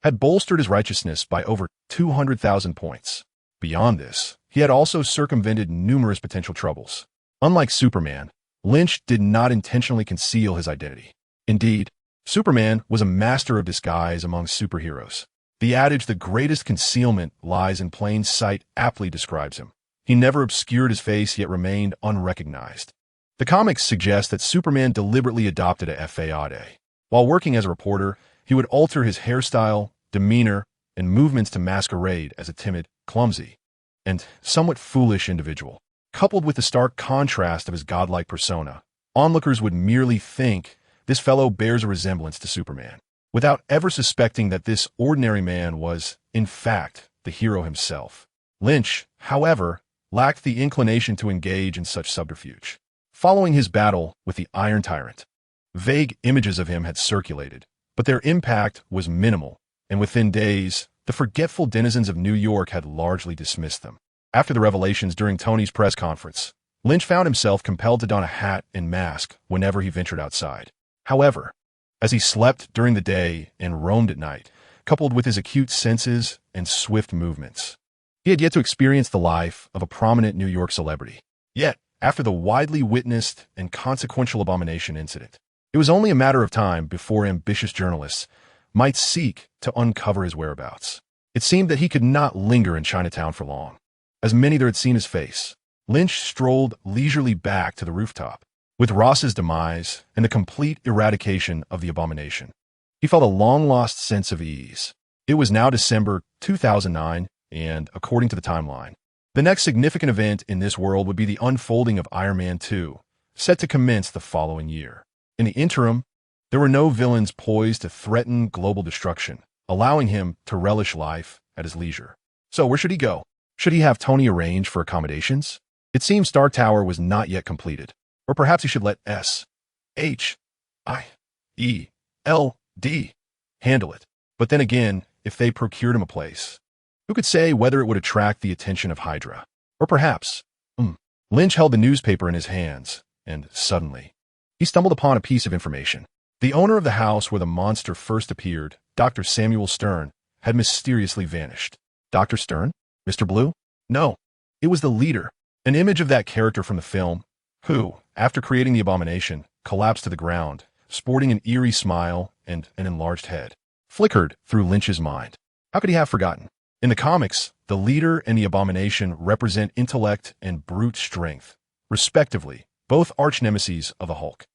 had bolstered his righteousness by over 200,000 points. Beyond this, he had also circumvented numerous potential troubles. Unlike Superman, Lynch did not intentionally conceal his identity. Indeed, Superman was a master of disguise among superheroes. The adage, "the greatest concealment lies in plain sight," aptly describes him. He never obscured his face, yet remained unrecognized. The comics suggest that Superman deliberately adopted a fade. While working as a reporter, he would alter his hairstyle, demeanor, and movements to masquerade as a timid, clumsy, and somewhat foolish individual. Coupled with the stark contrast of his godlike persona, onlookers would merely think this fellow bears a resemblance to Superman, without ever suspecting that this ordinary man was, in fact, the hero himself. Lynch, however, lacked the inclination to engage in such subterfuge. Following his battle with the Iron Tyrant, vague images of him had circulated, but their impact was minimal, and within days, the forgetful denizens of New York had largely dismissed them. After the revelations during Tony's press conference, Lynch found himself compelled to don a hat and mask whenever he ventured outside. However, as he slept during the day and roamed at night, coupled with his acute senses and swift movements, he had yet to experience the life of a prominent New York celebrity. Yet, after the widely witnessed and consequential Abomination incident, it was only a matter of time before ambitious journalists might seek to uncover his whereabouts. It seemed that he could not linger in Chinatown for long. As many there had seen his face, Lynch strolled leisurely back to the rooftop. With Ross's demise and the complete eradication of the Abomination, he felt a long-lost sense of ease. It was now December 2009, and according to the timeline, the next significant event in this world would be the unfolding of Iron Man 2, set to commence the following year. In the interim, there were no villains poised to threaten global destruction, allowing him to relish life at his leisure. So where should he go? Should he have Tony arrange for accommodations? It seemed Stark Tower was not yet completed. Or perhaps he should let SHIELD handle it. But then again, if they procured him a place, who could say whether it would attract the attention of Hydra? Or perhaps, Lynch held the newspaper in his hands, and suddenly, he stumbled upon a piece of information. The owner of the house where the monster first appeared, Dr. Samuel Stern, had mysteriously vanished. Dr. Stern? Mr. Blue? No, it was the leader, an image of that character from the film, who, after creating the Abomination, collapsed to the ground, sporting an eerie smile and an enlarged head, flickered through Lynch's mind. How could he have forgotten? In the comics, the leader and the Abomination represent intellect and brute strength, respectively, both arch-nemeses of the Hulk.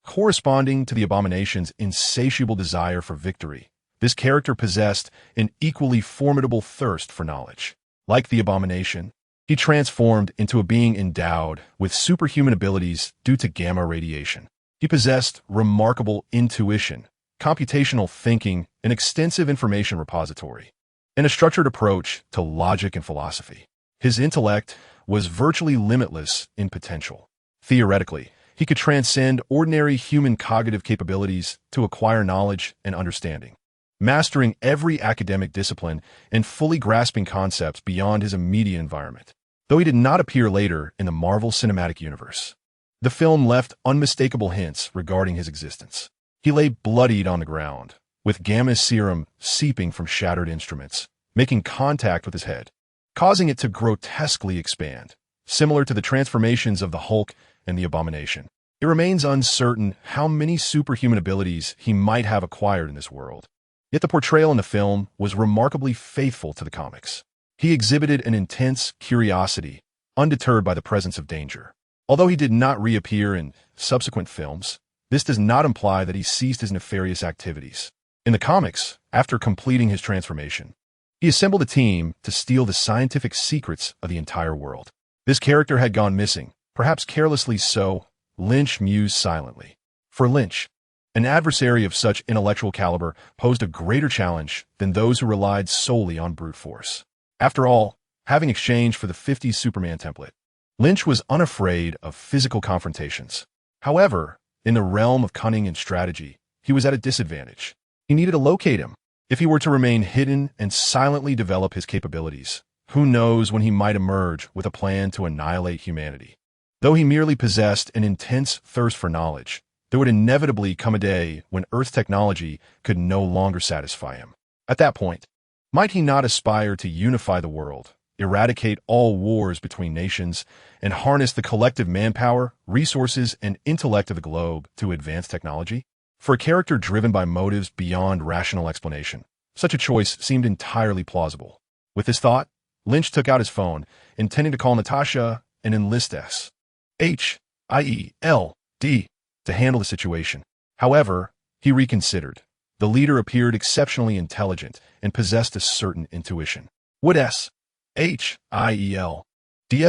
Corresponding to the Abomination's insatiable desire for victory, this character possessed an equally formidable thirst for knowledge. Like the Abomination, he transformed into a being endowed with superhuman abilities due to gamma radiation. He possessed remarkable intuition, computational thinking, an extensive information repository, and a structured approach to logic and philosophy. His intellect was virtually limitless in potential. Theoretically, he could transcend ordinary human cognitive capabilities to acquire knowledge and understanding, mastering every academic discipline and fully grasping concepts beyond his immediate environment. Though he did not appear later in the Marvel Cinematic Universe, the film left unmistakable hints regarding his existence. He lay bloodied on the ground, with gamma serum seeping from shattered instruments, making contact with his head, causing it to grotesquely expand, similar to the transformations of the Hulk and the Abomination. It remains uncertain how many superhuman abilities he might have acquired in this world. Yet the portrayal in the film was remarkably faithful to the comics. He exhibited an intense curiosity, undeterred by the presence of danger. Although he did not reappear in subsequent films, this does not imply that he ceased his nefarious activities. In the comics, after completing his transformation, he assembled a team to steal the scientific secrets of the entire world. This character had gone missing, perhaps carelessly so. Lynch mused silently. For Lynch, an adversary of such intellectual caliber posed a greater challenge than those who relied solely on brute force. After all, having exchanged for the 50s Superman template, Lynch was unafraid of physical confrontations. However, in the realm of cunning and strategy, he was at a disadvantage. He needed to locate him. If he were to remain hidden and silently develop his capabilities, who knows when he might emerge with a plan to annihilate humanity. Though he merely possessed an intense thirst for knowledge, there would inevitably come a day when Earth's technology could no longer satisfy him. At that point, might he not aspire to unify the world, eradicate all wars between nations, and harness the collective manpower, resources, and intellect of the globe to advance technology? For a character driven by motives beyond rational explanation, such a choice seemed entirely plausible. With this thought, Lynch took out his phone, intending to call Natasha and enlist S.H.I.E.L.D. to handle the situation. However, he reconsidered. The leader appeared exceptionally intelligent and possessed a certain intuition. Would S.H.I.E.L.D.'s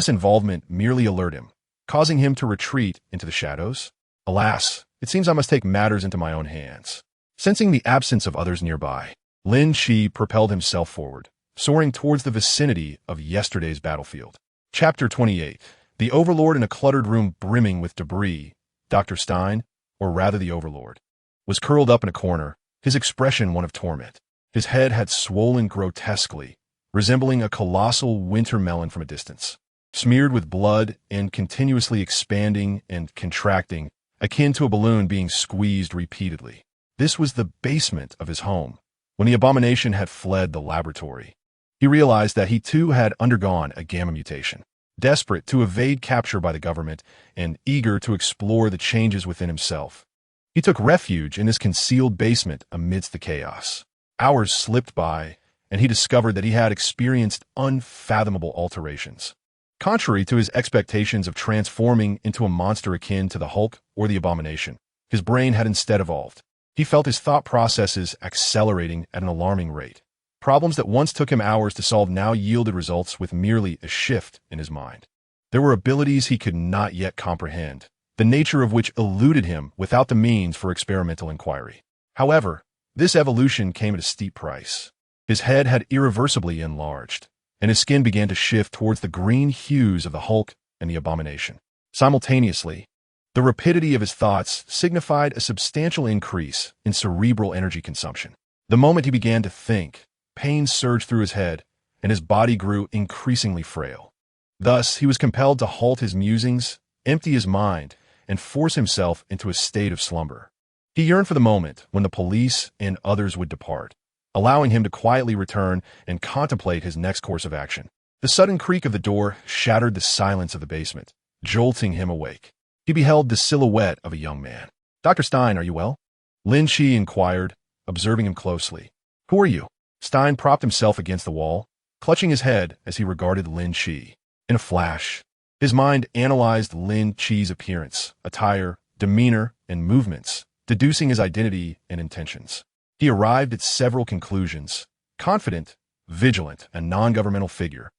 involvement merely alert him, causing him to retreat into the shadows? Alas, it seems I must take matters into my own hands. Sensing the absence of others nearby, Lin Qi propelled himself forward, soaring towards the vicinity of yesterday's battlefield. Chapter 28. The Overlord in a cluttered room brimming with debris. Dr. Stein, or rather the Overlord, was curled up in a corner, his expression one of torment. His head had swollen grotesquely, resembling a colossal winter melon from a distance, smeared with blood and continuously expanding and contracting, akin to a balloon being squeezed repeatedly. This was the basement of his home, when the abomination had fled the laboratory. He realized that he too had undergone a gamma mutation. Desperate to evade capture by the government and eager to explore the changes within himself, he took refuge in this concealed basement amidst the chaos. Hours slipped by, and he discovered that he had experienced unfathomable alterations. Contrary to his expectations of transforming into a monster akin to the Hulk or the Abomination, his brain had instead evolved. He felt his thought processes accelerating at an alarming rate. Problems that once took him hours to solve now yielded results with merely a shift in his mind. There were abilities he could not yet comprehend, the nature of which eluded him without the means for experimental inquiry. However, this evolution came at a steep price. His head had irreversibly enlarged, and his skin began to shift towards the green hues of the Hulk and the Abomination. Simultaneously, the rapidity of his thoughts signified a substantial increase in cerebral energy consumption. The moment he began to think, pain surged through his head, and his body grew increasingly frail. Thus, he was compelled to halt his musings, empty his mind, and force himself into a state of slumber. He yearned for the moment when the police and others would depart, allowing him to quietly return and contemplate his next course of action. The sudden creak of the door shattered the silence of the basement, jolting him awake. He beheld the silhouette of a young man. "Dr. Stein, are you well?" Lin Qi inquired, observing him closely. "Who are you?" Stein propped himself against the wall, clutching his head as he regarded Lin Qi. In a flash, his mind analyzed Lin Qi's appearance, attire, demeanor, and movements, deducing his identity and intentions. He arrived at several conclusions: confident, vigilant, a non-governmental figure,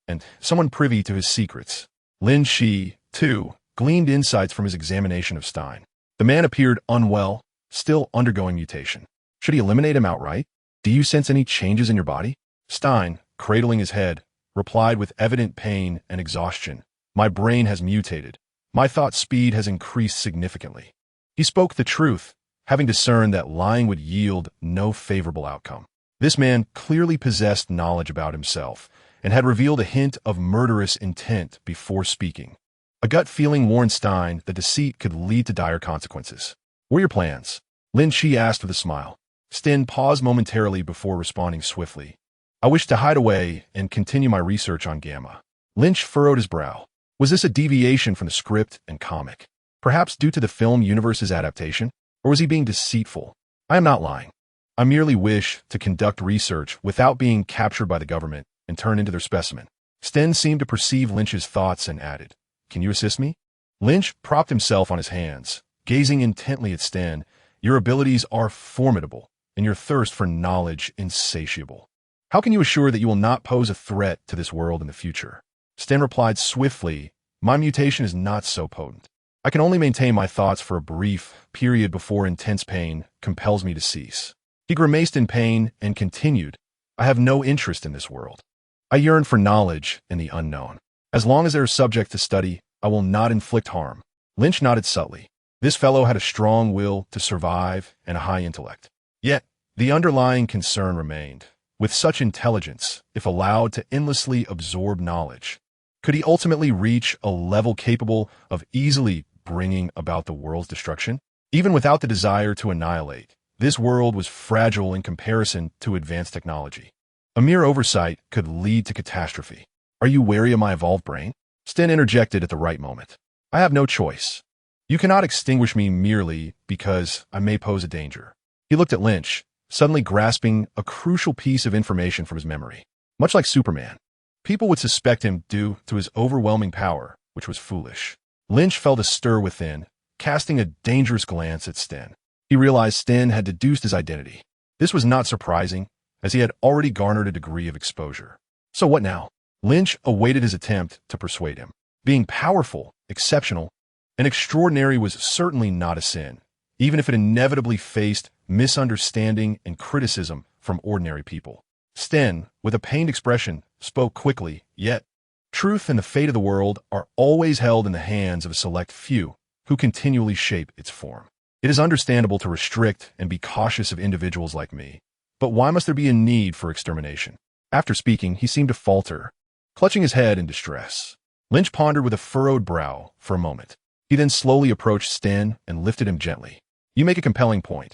and someone privy to his secrets. Lin Qi, too, gleaned insights from his examination of Stein. The man appeared unwell, still undergoing mutation. Should he eliminate him outright? "Do you sense any changes in your body?" Stein, cradling his head, replied with evident pain and exhaustion. "My brain has mutated. My thought speed has increased significantly." He spoke the truth, having discerned that lying would yield no favorable outcome. This man clearly possessed knowledge about himself and had revealed a hint of murderous intent before speaking. A gut feeling warned Stein that deceit could lead to dire consequences. "What are your plans?" Lin Qi asked with a smile. Stein paused momentarily before responding swiftly. "I wish to hide away and continue my research on Gamma." Lynch furrowed his brow. Was this a deviation from the script and comic? Perhaps due to the film universe's adaptation? Or was he being deceitful? "I am not lying. I merely wish to conduct research without being captured by the government and turned into their specimen." Sten seemed to perceive Lynch's thoughts and added, "Can you assist me?" Lynch propped himself on his hands, gazing intently at Sten. "Your abilities are formidable, and your thirst for knowledge insatiable. How can you assure that you will not pose a threat to this world in the future?" Sten replied swiftly, "My mutation is not so potent. I can only maintain my thoughts for a brief period before intense pain compels me to cease." He grimaced in pain and continued, "I have no interest in this world. I yearn for knowledge in the unknown." As long as they are subject to study, I will not inflict harm. Lynch nodded subtly. This fellow had a strong will to survive and a high intellect. Yet, the underlying concern remained. With such intelligence, if allowed to endlessly absorb knowledge, could he ultimately reach a level capable of easily bringing about the world's destruction? Even without the desire to annihilate, this world was fragile in comparison to advanced technology. A mere oversight could lead to catastrophe. Are you wary of my evolved brain? Sten interjected at the right moment. I have no choice. You cannot extinguish me merely because I may pose a danger. He looked at Lynch, suddenly grasping a crucial piece of information from his memory. Much like Superman, people would suspect him due to his overwhelming power, which was foolish. Lynch felt a stir within, casting a dangerous glance at Sten. He realized Sten had deduced his identity. This was not surprising, as he had already garnered a degree of exposure. So what now? Lynch awaited his attempt to persuade him. Being powerful, exceptional, and extraordinary was certainly not a sin, even if it inevitably faced misunderstanding and criticism from ordinary people. Sten, with a pained expression, spoke quickly, yet, truth and the fate of the world are always held in the hands of a select few who continually shape its form. It is understandable to restrict and be cautious of individuals like me, but why must there be a need for extermination? After speaking, he seemed to falter, clutching his head in distress. Lynch pondered with a furrowed brow for a moment. He then slowly approached Sten and lifted him gently. You make a compelling point.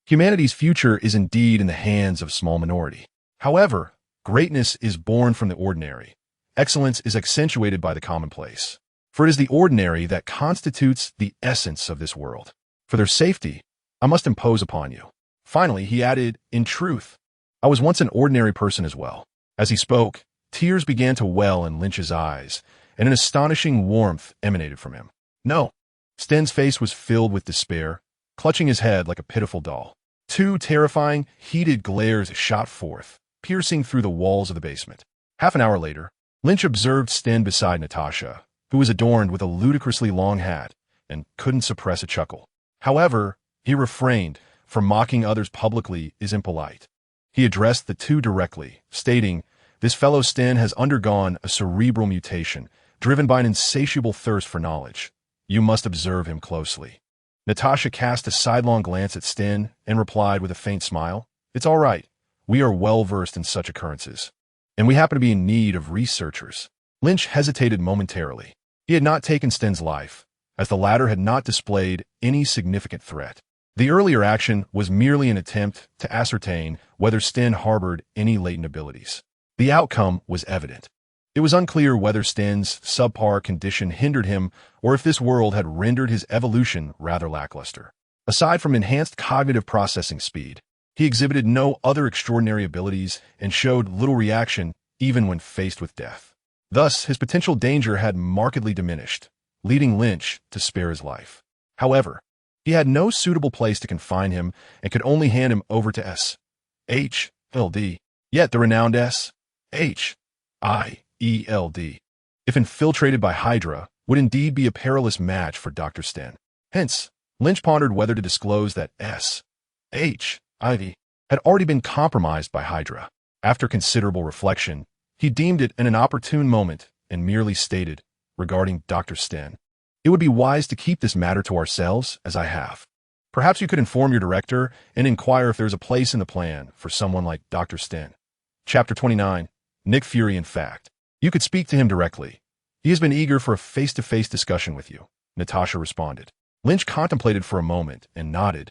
Humanity's future is indeed in the hands of a small minority. However, greatness is born from the ordinary. Excellence is accentuated by the commonplace. For it is the ordinary that constitutes the essence of this world. For their safety, I must impose upon you. Finally, he added, in truth, I was once an ordinary person as well. As he spoke, tears began to well in Lynch's eyes, and an astonishing warmth emanated from him. No. Sten's face was filled with despair, clutching his head like a pitiful doll. Two terrifying, heated glares shot forth, piercing through the walls of the basement. Half an hour later, Lynch observed Sten beside Natasha, who was adorned with a ludicrously long hat, and couldn't suppress a chuckle. However, he refrained, for mocking others publicly is impolite. He addressed the two directly, stating, This fellow Sten has undergone a cerebral mutation, driven by an insatiable thirst for knowledge. You must observe him closely. Natasha cast a sidelong glance at Sten and replied with a faint smile, It's all right. We are well versed in such occurrences. And we happen to be in need of researchers. Lynch hesitated momentarily. He had not taken Sten's life, as the latter had not displayed any significant threat. The earlier action was merely an attempt to ascertain whether Sten harbored any latent abilities. The outcome was evident. It was unclear whether Sten's subpar condition hindered him or if this world had rendered his evolution rather lackluster. Aside from enhanced cognitive processing speed, he exhibited no other extraordinary abilities and showed little reaction even when faced with death. Thus, his potential danger had markedly diminished, leading Lynch to spare his life. However, he had no suitable place to confine him and could only hand him over to S.H.I.E.L.D. Yet the renowned S.H.I.E.L.D., if infiltrated by Hydra, would indeed be a perilous match for Dr. Sten. Hence, Lynch pondered whether to disclose that S.H.I.E.L.D. had already been compromised by Hydra. After considerable reflection, he deemed it an opportune moment and merely stated, regarding Dr. Sten, It would be wise to keep this matter to ourselves, as I have. Perhaps you could inform your director and inquire if there is a place in the plan for someone like Dr. Sten. Chapter 29, Nick Fury in Fact. You could speak to him directly. He has been eager for a face-to-face discussion with you, Natasha responded. Lynch contemplated for a moment and nodded.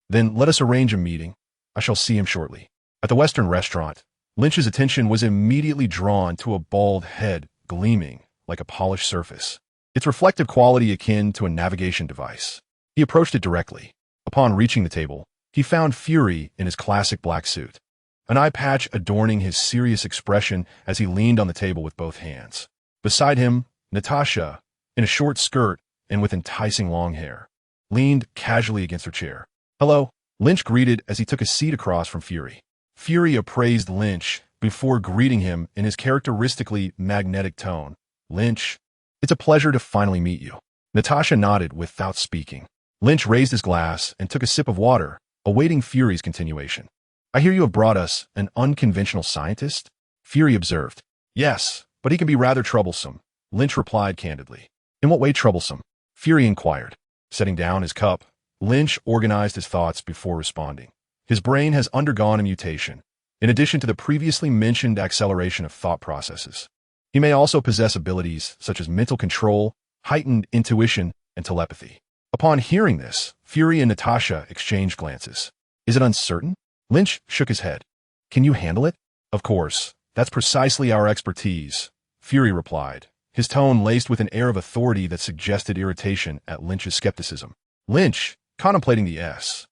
Then let us arrange a meeting. I shall see him shortly. At the Western restaurant, Lynch's attention was immediately drawn to a bald head gleaming like a polished surface, its reflective quality akin to a navigation device. He approached it directly. Upon reaching the table, he found Fury in his classic black suit, an eye patch adorning his serious expression as he leaned on the table with both hands. Beside him, Natasha, in a short skirt and with enticing long hair, leaned casually against her chair. Hello, Lynch greeted as he took a seat across from Fury. Fury appraised Lynch before greeting him in his characteristically magnetic tone. Lynch, it's a pleasure to finally meet you. Natasha nodded without speaking. Lynch raised his glass and took a sip of water, awaiting Fury's continuation. I hear you have brought us an unconventional scientist? Fury observed. Yes, but he can be rather troublesome. Lynch replied candidly. In what way troublesome? Fury inquired. Setting down his cup, Lynch organized his thoughts before responding. His brain has undergone a mutation, in addition to the previously mentioned acceleration of thought processes. He may also possess abilities such as mental control, heightened intuition, and telepathy. Upon hearing this, Fury and Natasha exchanged glances. Is it uncertain? Lynch shook his head. Can you handle it? Of course. That's precisely our expertise, Fury replied, his tone laced with an air of authority that suggested irritation at Lynch's skepticism. Lynch, contemplating the S.H.I.L.D.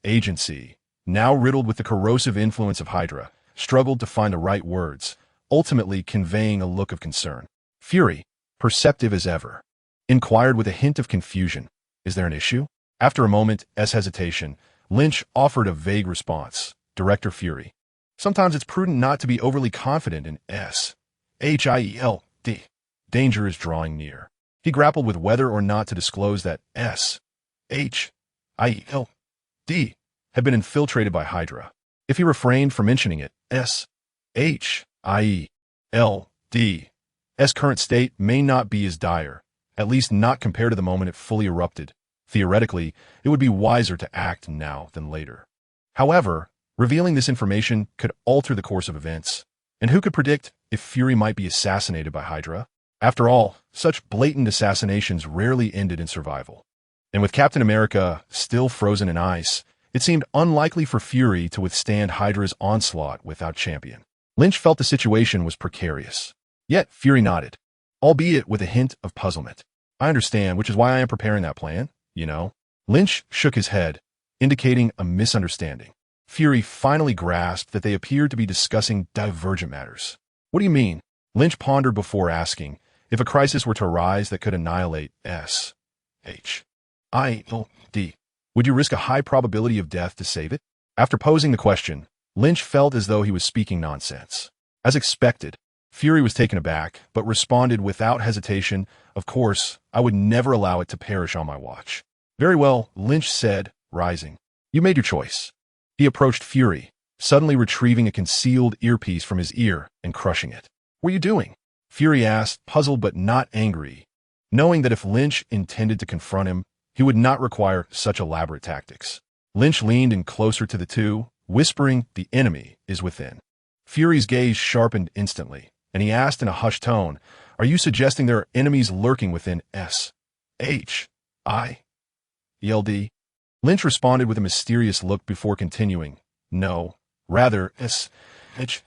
agency, now riddled with the corrosive influence of Hydra, struggled to find the right words, ultimately conveying a look of concern. Fury, perceptive as ever, inquired with a hint of confusion. Is there an issue? After a moment's hesitation, Lynch offered a vague response. Director Fury. Sometimes it's prudent not to be overly confident in S.H.I.E.L.D. Danger is drawing near. He grappled with whether or not to disclose that S.H.I.E.L.D. had been infiltrated by Hydra. If he refrained from mentioning it, S.H.I.E.L.D.'s current state may not be as dire, at least not compared to the moment it fully erupted. Theoretically, it would be wiser to act now than later. However, revealing this information could alter the course of events, and who could predict if Fury might be assassinated by Hydra? After all, such blatant assassinations rarely ended in survival. And with Captain America still frozen in ice, it seemed unlikely for Fury to withstand Hydra's onslaught without champion. Lynch felt the situation was precarious. Yet Fury nodded, albeit with a hint of puzzlement. I understand, which is why I am preparing that plan, you know. Lynch shook his head, indicating a misunderstanding. Fury finally grasped that they appeared to be discussing divergent matters. What do you mean? Lynch pondered before asking. If a crisis were to arise that could annihilate S.H.I.L.D., would you risk a high probability of death to save it? After posing the question, Lynch felt as though he was speaking nonsense. As expected, Fury was taken aback, but responded without hesitation, of course, I would never allow it to perish on my watch. Very well, Lynch said, rising. You made your choice. He approached Fury, suddenly retrieving a concealed earpiece from his ear and crushing it. What are you doing? Fury asked, puzzled but not angry, knowing that if Lynch intended to confront him, he would not require such elaborate tactics. Lynch leaned in closer to the two, whispering, the enemy is within. Fury's gaze sharpened instantly, and he asked in a hushed tone, are you suggesting there are enemies lurking within S.H.I.E.L.D.? Lynch responded with a mysterious look before continuing, no, rather S.H.I.L.D.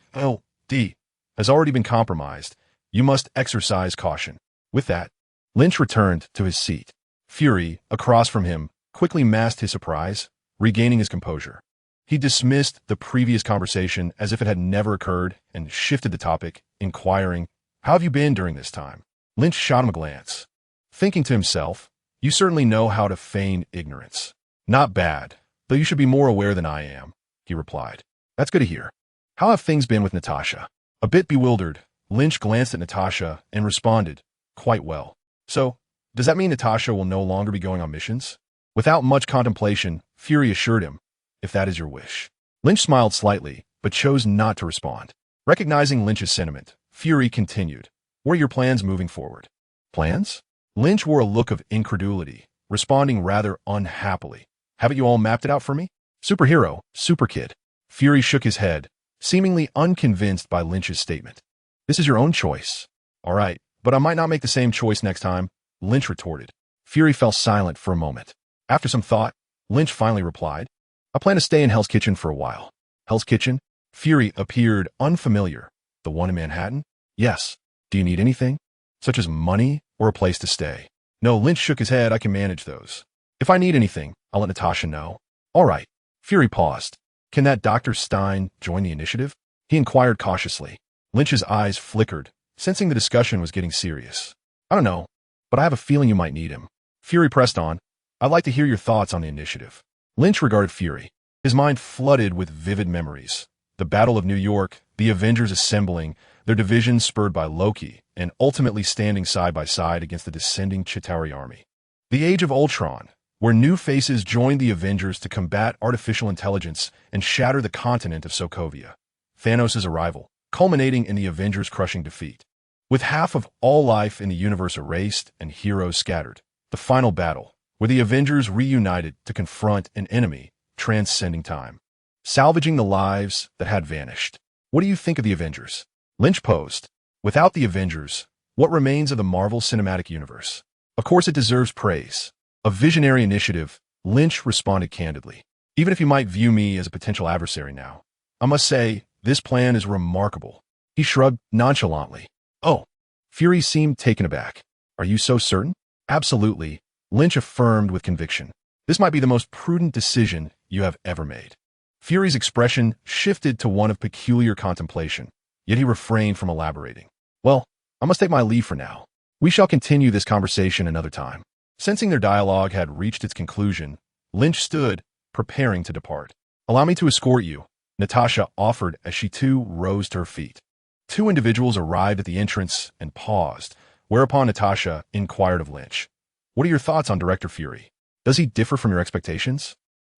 has already been compromised. You must exercise caution. With that, Lynch returned to his seat. Fury, across from him, quickly masked his surprise, regaining his composure. He dismissed the previous conversation as if it had never occurred and shifted the topic, inquiring, how have you been during this time? Lynch shot him a glance, thinking to himself, you certainly know how to feign ignorance. Not bad, though you should be more aware than I am, he replied. That's good to hear. How have things been with Natasha? A bit bewildered, Lynch glanced at Natasha and responded, quite well. So, does that mean Natasha will no longer be going on missions? Without much contemplation, Fury assured him, if that is your wish. Lynch smiled slightly, but chose not to respond. Recognizing Lynch's sentiment, Fury continued, what are your plans moving forward? Plans? Lynch wore a look of incredulity, responding rather unhappily. Haven't you all mapped it out for me? Superhero, super kid. Fury shook his head, seemingly unconvinced by Lynch's statement. This is your own choice. All right, but I might not make the same choice next time, Lynch retorted. Fury fell silent for a moment. After some thought, Lynch finally replied, I plan to stay in Hell's Kitchen for a while. Hell's Kitchen? Fury appeared unfamiliar. The one in Manhattan? Yes. Do you need anything? Such as money or a place to stay? No, Lynch shook his head. I can manage those. If I need anything, I'll let Natasha know. All right. Fury paused. Can that Dr. Stein join the initiative? He inquired cautiously. Lynch's eyes flickered, sensing the discussion was getting serious. I don't know, but I have a feeling you might need him. Fury pressed on. I'd like to hear your thoughts on the initiative. Lynch regarded Fury, his mind flooded with vivid memories. The Battle of New York, the Avengers assembling, their divisions spurred by Loki, and ultimately standing side by side against the descending Chitauri army. The Age of Ultron, where new faces joined the Avengers to combat artificial intelligence and shatter the continent of Sokovia. Thanos' arrival, culminating in the Avengers' crushing defeat. With half of all life in the universe erased and heroes scattered, the final battle, where the Avengers reunited to confront an enemy transcending time, salvaging the lives that had vanished. What do you think of the Avengers? Lynch posed. Without the Avengers, what remains of the Marvel Cinematic Universe? Of course it deserves praise. A visionary initiative, Lynch responded candidly. Even if you might view me as a potential adversary now, I must say, this plan is remarkable. He shrugged nonchalantly. Oh. Fury seemed taken aback. Are you so certain? Absolutely, Lynch affirmed with conviction. This might be the most prudent decision you have ever made. Fury's expression shifted to one of peculiar contemplation, yet he refrained from elaborating. Well, I must take my leave for now. We shall continue this conversation another time. Sensing their dialogue had reached its conclusion, Lynch stood, preparing to depart. Allow me to escort you, Natasha offered as she too rose to her feet. Two individuals arrived at the entrance and paused, whereupon Natasha inquired of Lynch. What are your thoughts on Director Fury? Does he differ from your expectations?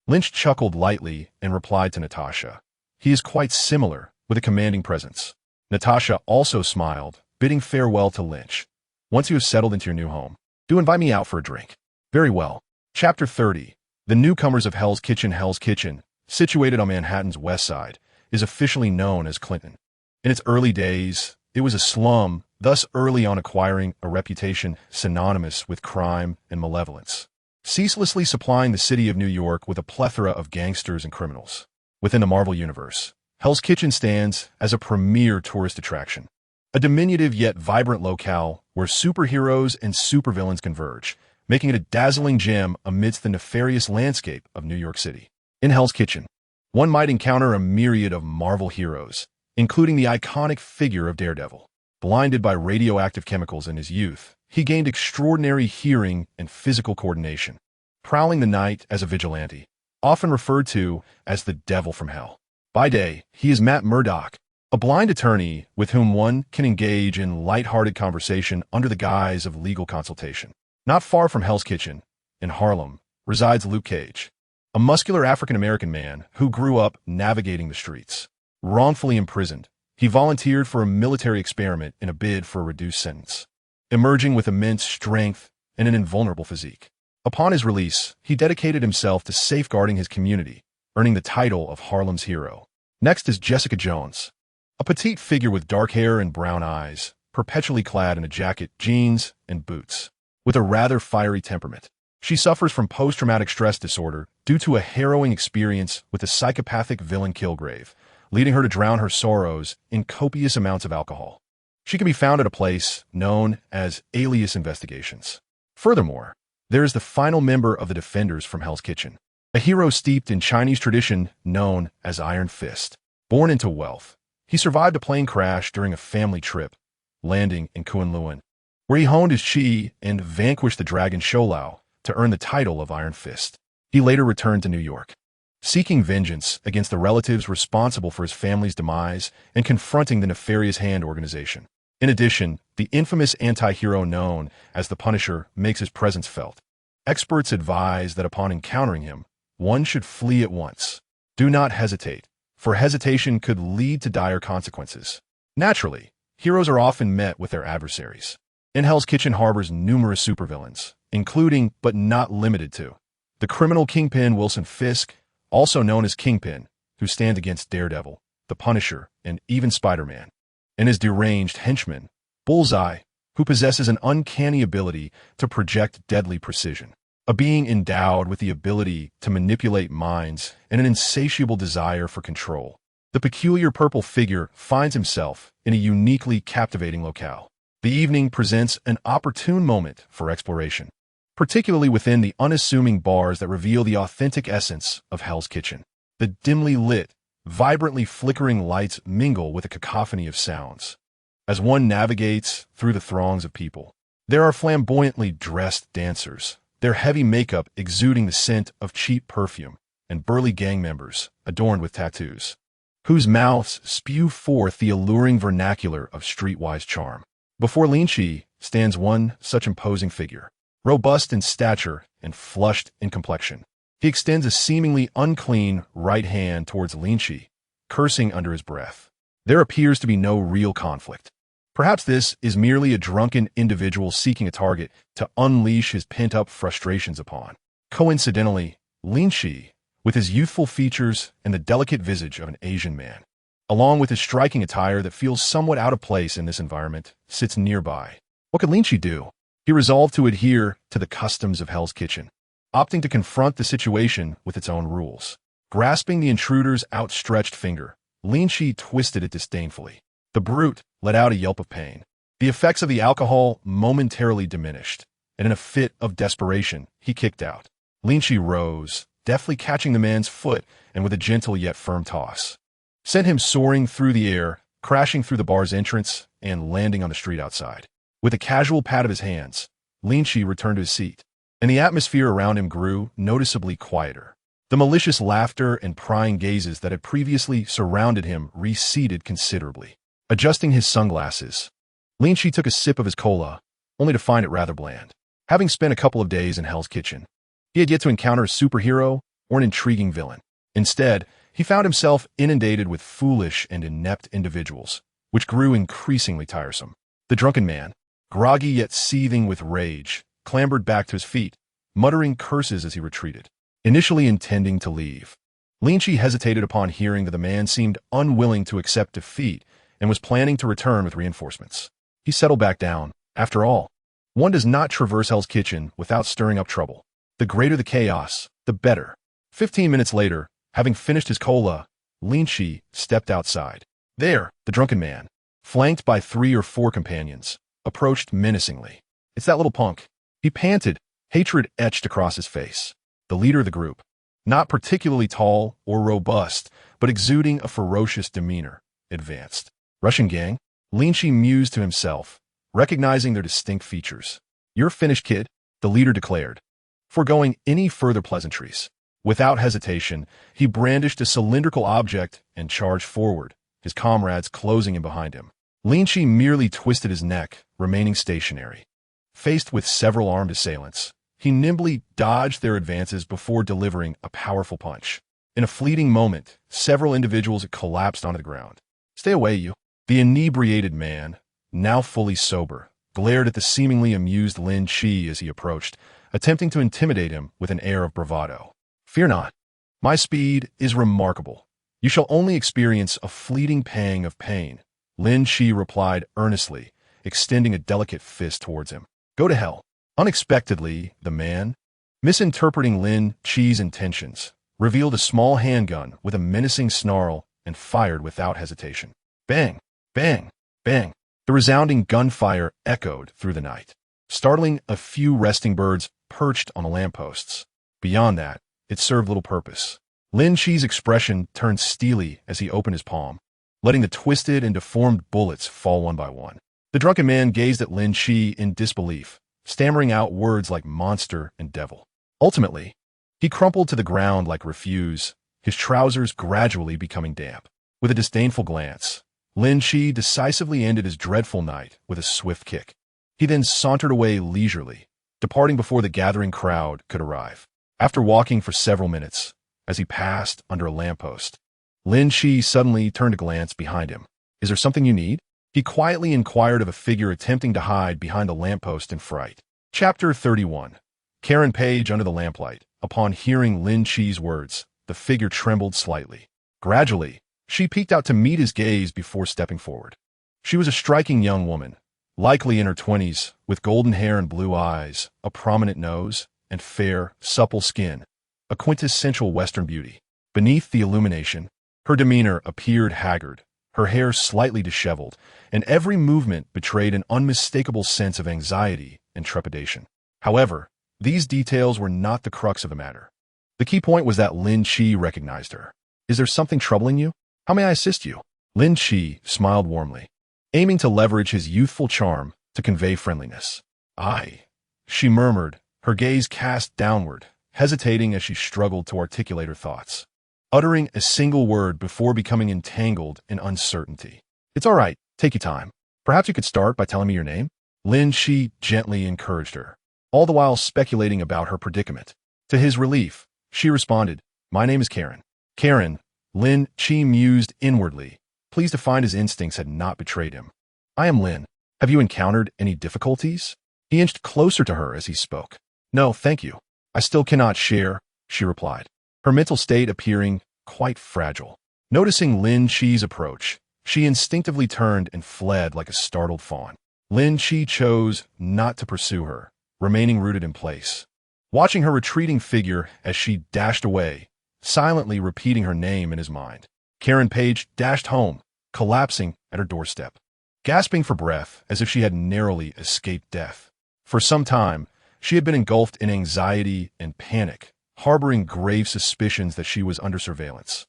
Lynch chuckled lightly and replied to Natasha. He is quite similar, with a commanding presence. Natasha also smiled, bidding farewell to Lynch. Once you have settled into your new home, do invite me out for a drink. Very well. Chapter 30. The newcomers of Hell's Kitchen. Hell's Kitchen, situated on Manhattan's west side, is officially known as Clinton. In its early days, it was a slum, thus early on acquiring a reputation synonymous with crime and malevolence, ceaselessly supplying the city of New York with a plethora of gangsters and criminals. Within the Marvel Universe, Hell's Kitchen stands as a premier tourist attraction, a diminutive yet vibrant locale where superheroes and supervillains converge, making it a dazzling gem amidst the nefarious landscape of New York City. In Hell's Kitchen, one might encounter a myriad of Marvel heroes, including the iconic figure of Daredevil. Blinded by radioactive chemicals in his youth, he gained extraordinary hearing and physical coordination, prowling the night as a vigilante, often referred to as the Devil from Hell. By day, he is Matt Murdock, a blind attorney with whom one can engage in light-hearted conversation under the guise of legal consultation. Not far from Hell's Kitchen, in Harlem, resides Luke Cage, a muscular African-American man who grew up navigating the streets. Wrongfully imprisoned, he volunteered for a military experiment in a bid for a reduced sentence, emerging with immense strength and an invulnerable physique. Upon his release, he dedicated himself to safeguarding his community, earning the title of Harlem's hero. Next is Jessica Jones, a petite figure with dark hair and brown eyes, perpetually clad in a jacket, jeans, and boots. With a rather fiery temperament, she suffers from post-traumatic stress disorder due to a harrowing experience with the psychopathic villain Kilgrave, leading her to drown her sorrows in copious amounts of alcohol. She can be found at a place known as Alias Investigations. Furthermore, there is the final member of the Defenders from Hell's Kitchen, a hero steeped in Chinese tradition known as Iron Fist. Born into wealth, he survived a plane crash during a family trip, landing in Kunlun, where he honed his chi and vanquished the dragon Shoulao to earn the title of Iron Fist. He later returned to New York, seeking vengeance against the relatives responsible for his family's demise and confronting the nefarious Hand organization. In addition, the infamous anti-hero known as the Punisher makes his presence felt. Experts advise that upon encountering him, one should flee at once. Do not hesitate, for hesitation could lead to dire consequences. Naturally, heroes are often met with their adversaries. In Hell's Kitchen harbors numerous supervillains, including, but not limited to, the criminal kingpin Wilson Fisk, also known as Kingpin, who stands against Daredevil, the Punisher, and even Spider-Man, and his deranged henchman, Bullseye, who possesses an uncanny ability to project deadly precision, a being endowed with the ability to manipulate minds and an insatiable desire for control. The peculiar purple figure finds himself in a uniquely captivating locale. The evening presents an opportune moment for exploration, particularly within the unassuming bars that reveal the authentic essence of Hell's Kitchen. The dimly lit, vibrantly flickering lights mingle with a cacophony of sounds. As one navigates through the throngs of people, there are flamboyantly dressed dancers, their heavy makeup exuding the scent of cheap perfume, and burly gang members adorned with tattoos, whose mouths spew forth the alluring vernacular of streetwise charm. Before Lin Qi stands one such imposing figure, robust in stature and flushed in complexion. He extends a seemingly unclean right hand towards Lin Qi, cursing under his breath. There appears to be no real conflict. Perhaps this is merely a drunken individual seeking a target to unleash his pent-up frustrations upon. Coincidentally, Lin Qi, with his youthful features and the delicate visage of an Asian man, along with his striking attire that feels somewhat out of place in this environment, sits nearby. What could Lin Qi do? He resolved to adhere to the customs of Hell's Kitchen, opting to confront the situation with its own rules. Grasping the intruder's outstretched finger, Lin Qi twisted it disdainfully. The brute let out a yelp of pain. The effects of the alcohol momentarily diminished, and in a fit of desperation, he kicked out. Lin Qi rose, deftly catching the man's foot and with a gentle yet firm toss, sent him soaring through the air, crashing through the bar's entrance and landing on the street outside. With a casual pat of his hands, Lin Qi returned to his seat, and the atmosphere around him grew noticeably quieter. The malicious laughter and prying gazes that had previously surrounded him receded considerably. Adjusting his sunglasses, Lin Qi took a sip of his cola, only to find it rather bland. Having spent a couple of days in Hell's Kitchen, he had yet to encounter a superhero or an intriguing villain. Instead, he found himself inundated with foolish and inept individuals, which grew increasingly tiresome. The drunken man, groggy yet seething with rage, clambered back to his feet, muttering curses as he retreated. Initially intending to leave, Lin Qi hesitated upon hearing that the man seemed unwilling to accept defeat and was planning to return with reinforcements. He settled back down. After all, one does not traverse Hell's Kitchen without stirring up trouble. The greater the chaos, the better. 15 minutes later, having finished his cola, Lin Qi stepped outside. There, the drunken man, flanked by 3 or 4 companions, approached menacingly. "It's that little punk," he panted, hatred etched across his face. The leader of the group, not particularly tall or robust, but exuding a ferocious demeanor, advanced. "Russian gang?" Lin Qi mused to himself, recognizing their distinct features. "You're finished, kid," the leader declared, foregoing any further pleasantries. Without hesitation, he brandished a cylindrical object and charged forward, his comrades closing in behind him. Lin Qi merely twisted his neck, remaining stationary. Faced with several armed assailants, he nimbly dodged their advances before delivering a powerful punch. In a fleeting moment, several individuals collapsed onto the ground. "Stay away, you." The inebriated man, now fully sober, glared at the seemingly amused Lin Qi as he approached, attempting to intimidate him with an air of bravado. "Fear not. My speed is remarkable. You shall only experience a fleeting pang of pain," Lin Qi replied earnestly, extending a delicate fist towards him. "Go to hell." Unexpectedly, the man, misinterpreting Lin Qi's intentions, revealed a small handgun with a menacing snarl and fired without hesitation. Bang, bang, bang. The resounding gunfire echoed through the night, startling a few resting birds perched on the lampposts. Beyond that, it served little purpose. Lin Qi's expression turned steely as he opened his palm, letting the twisted and deformed bullets fall one by one. The drunken man gazed at Lin Qi in disbelief, stammering out words like monster and devil. Ultimately, he crumpled to the ground like refuse, his trousers gradually becoming damp. With a disdainful glance, Lin Qi decisively ended his dreadful night with a swift kick. He then sauntered away leisurely, departing before the gathering crowd could arrive. After walking for several minutes, as he passed under a lamppost, Lin Qi suddenly turned to glance behind him. "Is there something you need?" He quietly inquired of a figure attempting to hide behind a lamppost in fright. Chapter 31. Karen Page under the lamplight. Upon hearing Lin Qi's words, the figure trembled slightly. Gradually, she peeked out to meet his gaze before stepping forward. She was a striking young woman, likely in her 20s, with golden hair and blue eyes, a prominent nose, and fair, supple skin, a quintessential Western beauty. Beneath the illumination, her demeanor appeared haggard, her hair slightly disheveled, and every movement betrayed an unmistakable sense of anxiety and trepidation. However, these details were not the crux of the matter. The key point was that Lin Qi recognized her. "Is there something troubling you? How may I assist you?" Lin Qi smiled warmly, aiming to leverage his youthful charm to convey friendliness. "I," she murmured, her gaze cast downward, hesitating as she struggled to articulate her thoughts, uttering a single word before becoming entangled in uncertainty. "It's all right. Take your time. Perhaps you could start by telling me your name?" Lin Qi gently encouraged her, all the while speculating about her predicament. To his relief, she responded, "My name is Karen." "Karen," Lin Qi mused inwardly, pleased to find his instincts had not betrayed him. "I am Lin. Have you encountered any difficulties?" He inched closer to her as he spoke. "No, thank you. I still cannot share," she replied, her mental state appearing quite fragile. Noticing Lin Qi's approach, she instinctively turned and fled like a startled fawn. Lin Qi chose not to pursue her, remaining rooted in place. Watching her retreating figure as she dashed away, silently repeating her name in his mind, Karen Page dashed home, collapsing at her doorstep, gasping for breath as if she had narrowly escaped death. For some time, she had been engulfed in anxiety and panic, harboring grave suspicions that she was under surveillance,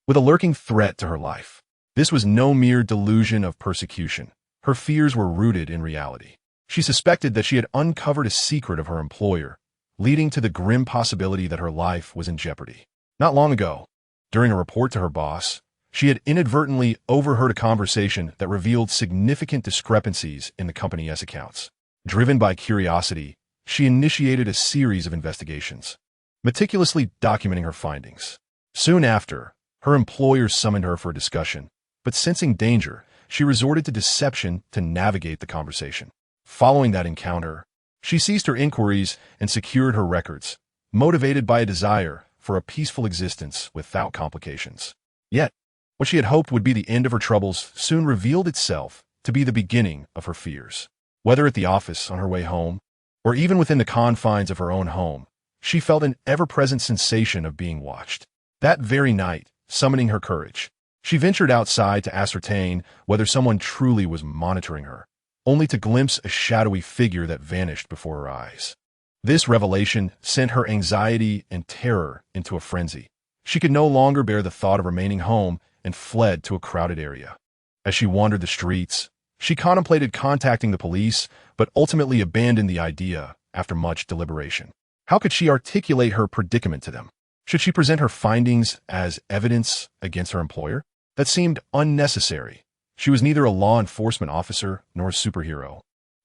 with a lurking threat to her life. This was no mere delusion of persecution. Her fears were rooted in reality. She suspected that she had uncovered a secret of her employer, leading to the grim possibility that her life was in jeopardy. Not long ago, during a report to her boss, she had inadvertently overheard a conversation that revealed significant discrepancies in the company's accounts. Driven by curiosity, she initiated a series of investigations, meticulously documenting her findings. Soon after, her employer summoned her for a discussion, but sensing danger, she resorted to deception to navigate the conversation. Following that encounter, she ceased her inquiries and secured her records, motivated by a desire for a peaceful existence without complications. Yet, what she had hoped would be the end of her troubles soon revealed itself to be the beginning of her fears. Whether at the office on her way home, or even within the confines of her own home, she felt an ever-present sensation of being watched. That very night, summoning her courage, she ventured outside to ascertain whether someone truly was monitoring her, only to glimpse a shadowy figure that vanished before her eyes. This revelation sent her anxiety and terror into a frenzy. She could no longer bear the thought of remaining home and fled to a crowded area. As she wandered the streets, she contemplated contacting the police, but ultimately abandoned the idea after much deliberation. How could she articulate her predicament to them? Should she present her findings as evidence against her employer? That seemed unnecessary. She was neither a law enforcement officer nor a superhero,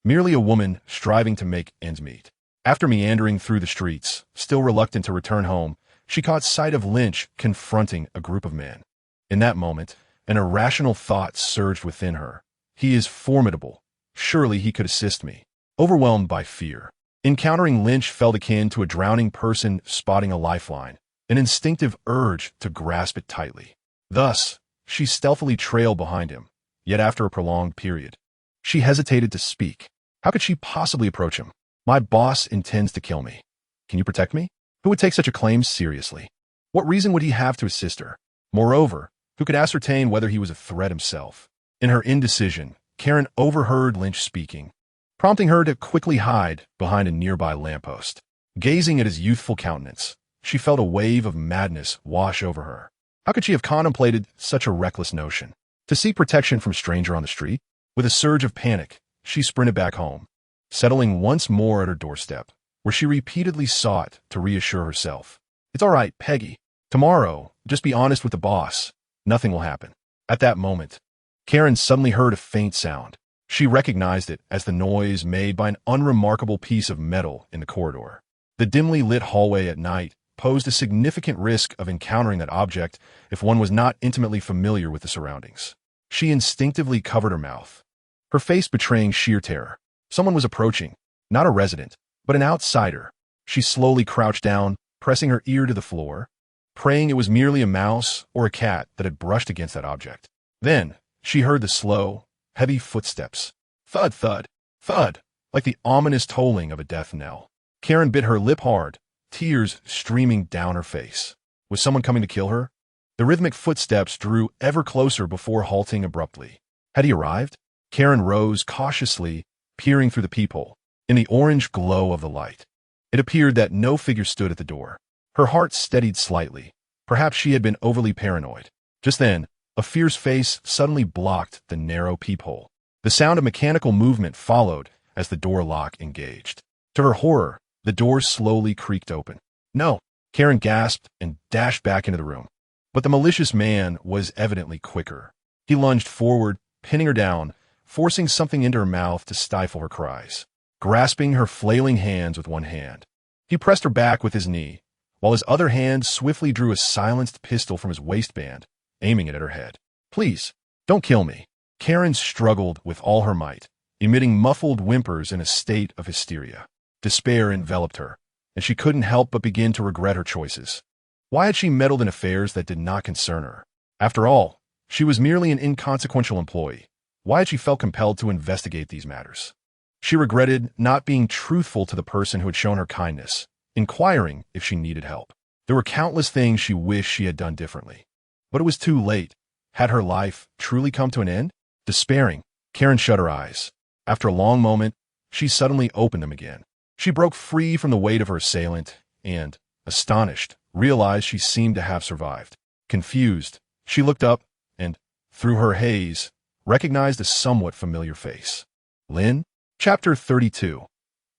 merely a woman striving to make ends meet. After meandering through the streets, still reluctant to return home, she caught sight of Lynch confronting a group of men. In that moment, an irrational thought surged within her. He is formidable. Surely he could assist me. Overwhelmed by fear, encountering Lynch felt akin to a drowning person spotting a lifeline, an instinctive urge to grasp it tightly. Thus, she stealthily trailed behind him, yet after a prolonged period, she hesitated to speak. How could she possibly approach him? "My boss intends to kill me. Can you protect me?" Who would take such a claim seriously? What reason would he have to assist her? Moreover, who could ascertain whether he was a threat himself? In her indecision, Karen overheard Lynch speaking, prompting her to quickly hide behind a nearby lamppost. Gazing at his youthful countenance, she felt a wave of madness wash over her. How could she have contemplated such a reckless notion? To seek protection from a stranger on the street? With a surge of panic, she sprinted back home, settling once more at her doorstep, where she repeatedly sought to reassure herself. "It's all right, Peggy. Tomorrow, just be honest with the boss. Nothing will happen." At that moment, Karen suddenly heard a faint sound. She recognized it as the noise made by an unremarkable piece of metal in the corridor. The dimly lit hallway at night posed a significant risk of encountering that object if one was not intimately familiar with the surroundings. She instinctively covered her mouth, her face betraying sheer terror. Someone was approaching, not a resident, but an outsider. She slowly crouched down, pressing her ear to the floor, praying it was merely a mouse or a cat that had brushed against that object. Then, she heard the slow, heavy footsteps. Thud, thud, thud, like the ominous tolling of a death knell. Karen bit her lip hard, tears streaming down her face. Was someone coming to kill her? The rhythmic footsteps drew ever closer before halting abruptly. Had he arrived? Karen rose cautiously, peering through the peephole. In the orange glow of the light, it appeared that no figure stood at the door. Her heart steadied slightly. Perhaps she had been overly paranoid. Just then, a fierce face suddenly blocked the narrow peephole. The sound of mechanical movement followed as the door lock engaged. To her horror, the door slowly creaked open. "No!" Karen gasped and dashed back into the room. But the malicious man was evidently quicker. He lunged forward, pinning her down, forcing something into her mouth to stifle her cries. Grasping her flailing hands with one hand, he pressed her back with his knee, while his other hand swiftly drew a silenced pistol from his waistband, aiming it at her head. "Please, Don't kill me. Karen struggled with all her might, emitting muffled whimpers in a state of hysteria. Despair enveloped her, and she couldn't help but begin to regret her choices. Why had she meddled in affairs that did not concern her? After all, she was merely an inconsequential employee. Why had she felt compelled to investigate these matters? She regretted not being truthful to the person who had shown her kindness, inquiring if she needed help. There were countless things she wished she had done differently. But it was too late. Had her life truly come to an end? Despairing, Karen shut her eyes. After a long moment, she suddenly opened them again. She broke free from the weight of her assailant and, astonished, realized she seemed to have survived. Confused, she looked up and, through her haze, recognized a somewhat familiar face. Lin? Chapter 32.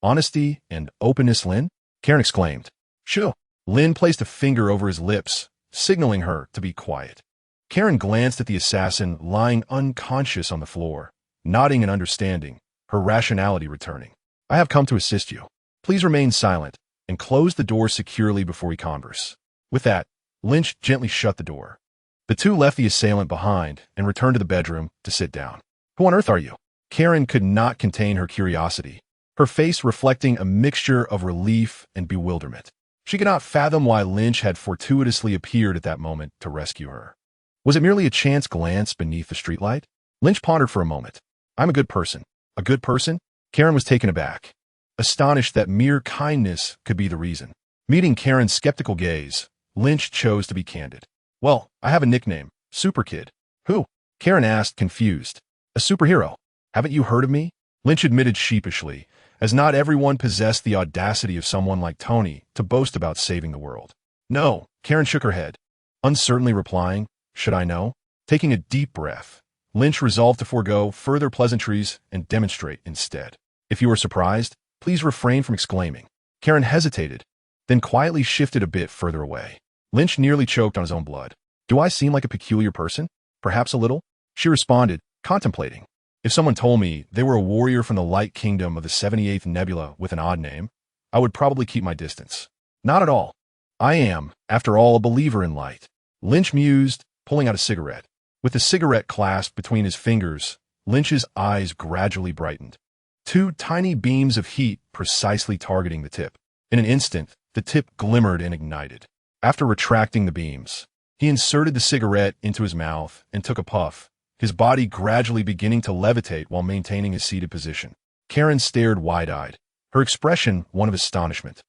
Honesty and openness, Lin? Karen exclaimed. Shoo! Lin placed a finger over his lips, signaling her to be quiet. Karen glanced at the assassin lying unconscious on the floor, nodding in understanding, her rationality returning. I have come to assist you. Please remain silent and close the door securely before we converse. With that, Lynch gently shut the door. The two left the assailant behind and returned to the bedroom to sit down. Who on earth are you? Karen could not contain her curiosity, her face reflecting a mixture of relief and bewilderment. She could not fathom why Lynch had fortuitously appeared at that moment to rescue her. Was it merely a chance glance beneath the streetlight? Lynch pondered for a moment. I'm a good person. A good person? Karen was taken aback, astonished that mere kindness could be the reason. Meeting Karen's skeptical gaze, Lynch chose to be candid. Well, I have a nickname, Super Kid. Who? Karen asked, confused. A superhero. Haven't you heard of me? Lynch admitted sheepishly, as not everyone possessed the audacity of someone like Tony to boast about saving the world. No, Karen shook her head, uncertainly replying, should I know? Taking a deep breath, Lynch resolved to forego further pleasantries and demonstrate instead. If you are surprised, please refrain from exclaiming. Karen hesitated, then quietly shifted a bit further away. Lynch nearly choked on his own blood. Do I seem like a peculiar person? Perhaps a little? She responded, contemplating. If someone told me they were a warrior from the light kingdom of the 78th Nebula with an odd name, I would probably keep my distance. Not at all. I am, after all, a believer in light. Lynch mused, pulling out a cigarette. With the cigarette clasped between his fingers, Lynch's eyes gradually brightened. Two tiny beams of heat precisely targeting the tip. In an instant, the tip glimmered and ignited. After retracting the beams, he inserted the cigarette into his mouth and took a puff, his body gradually beginning to levitate while maintaining his seated position. Karen stared wide-eyed, her expression one of astonishment.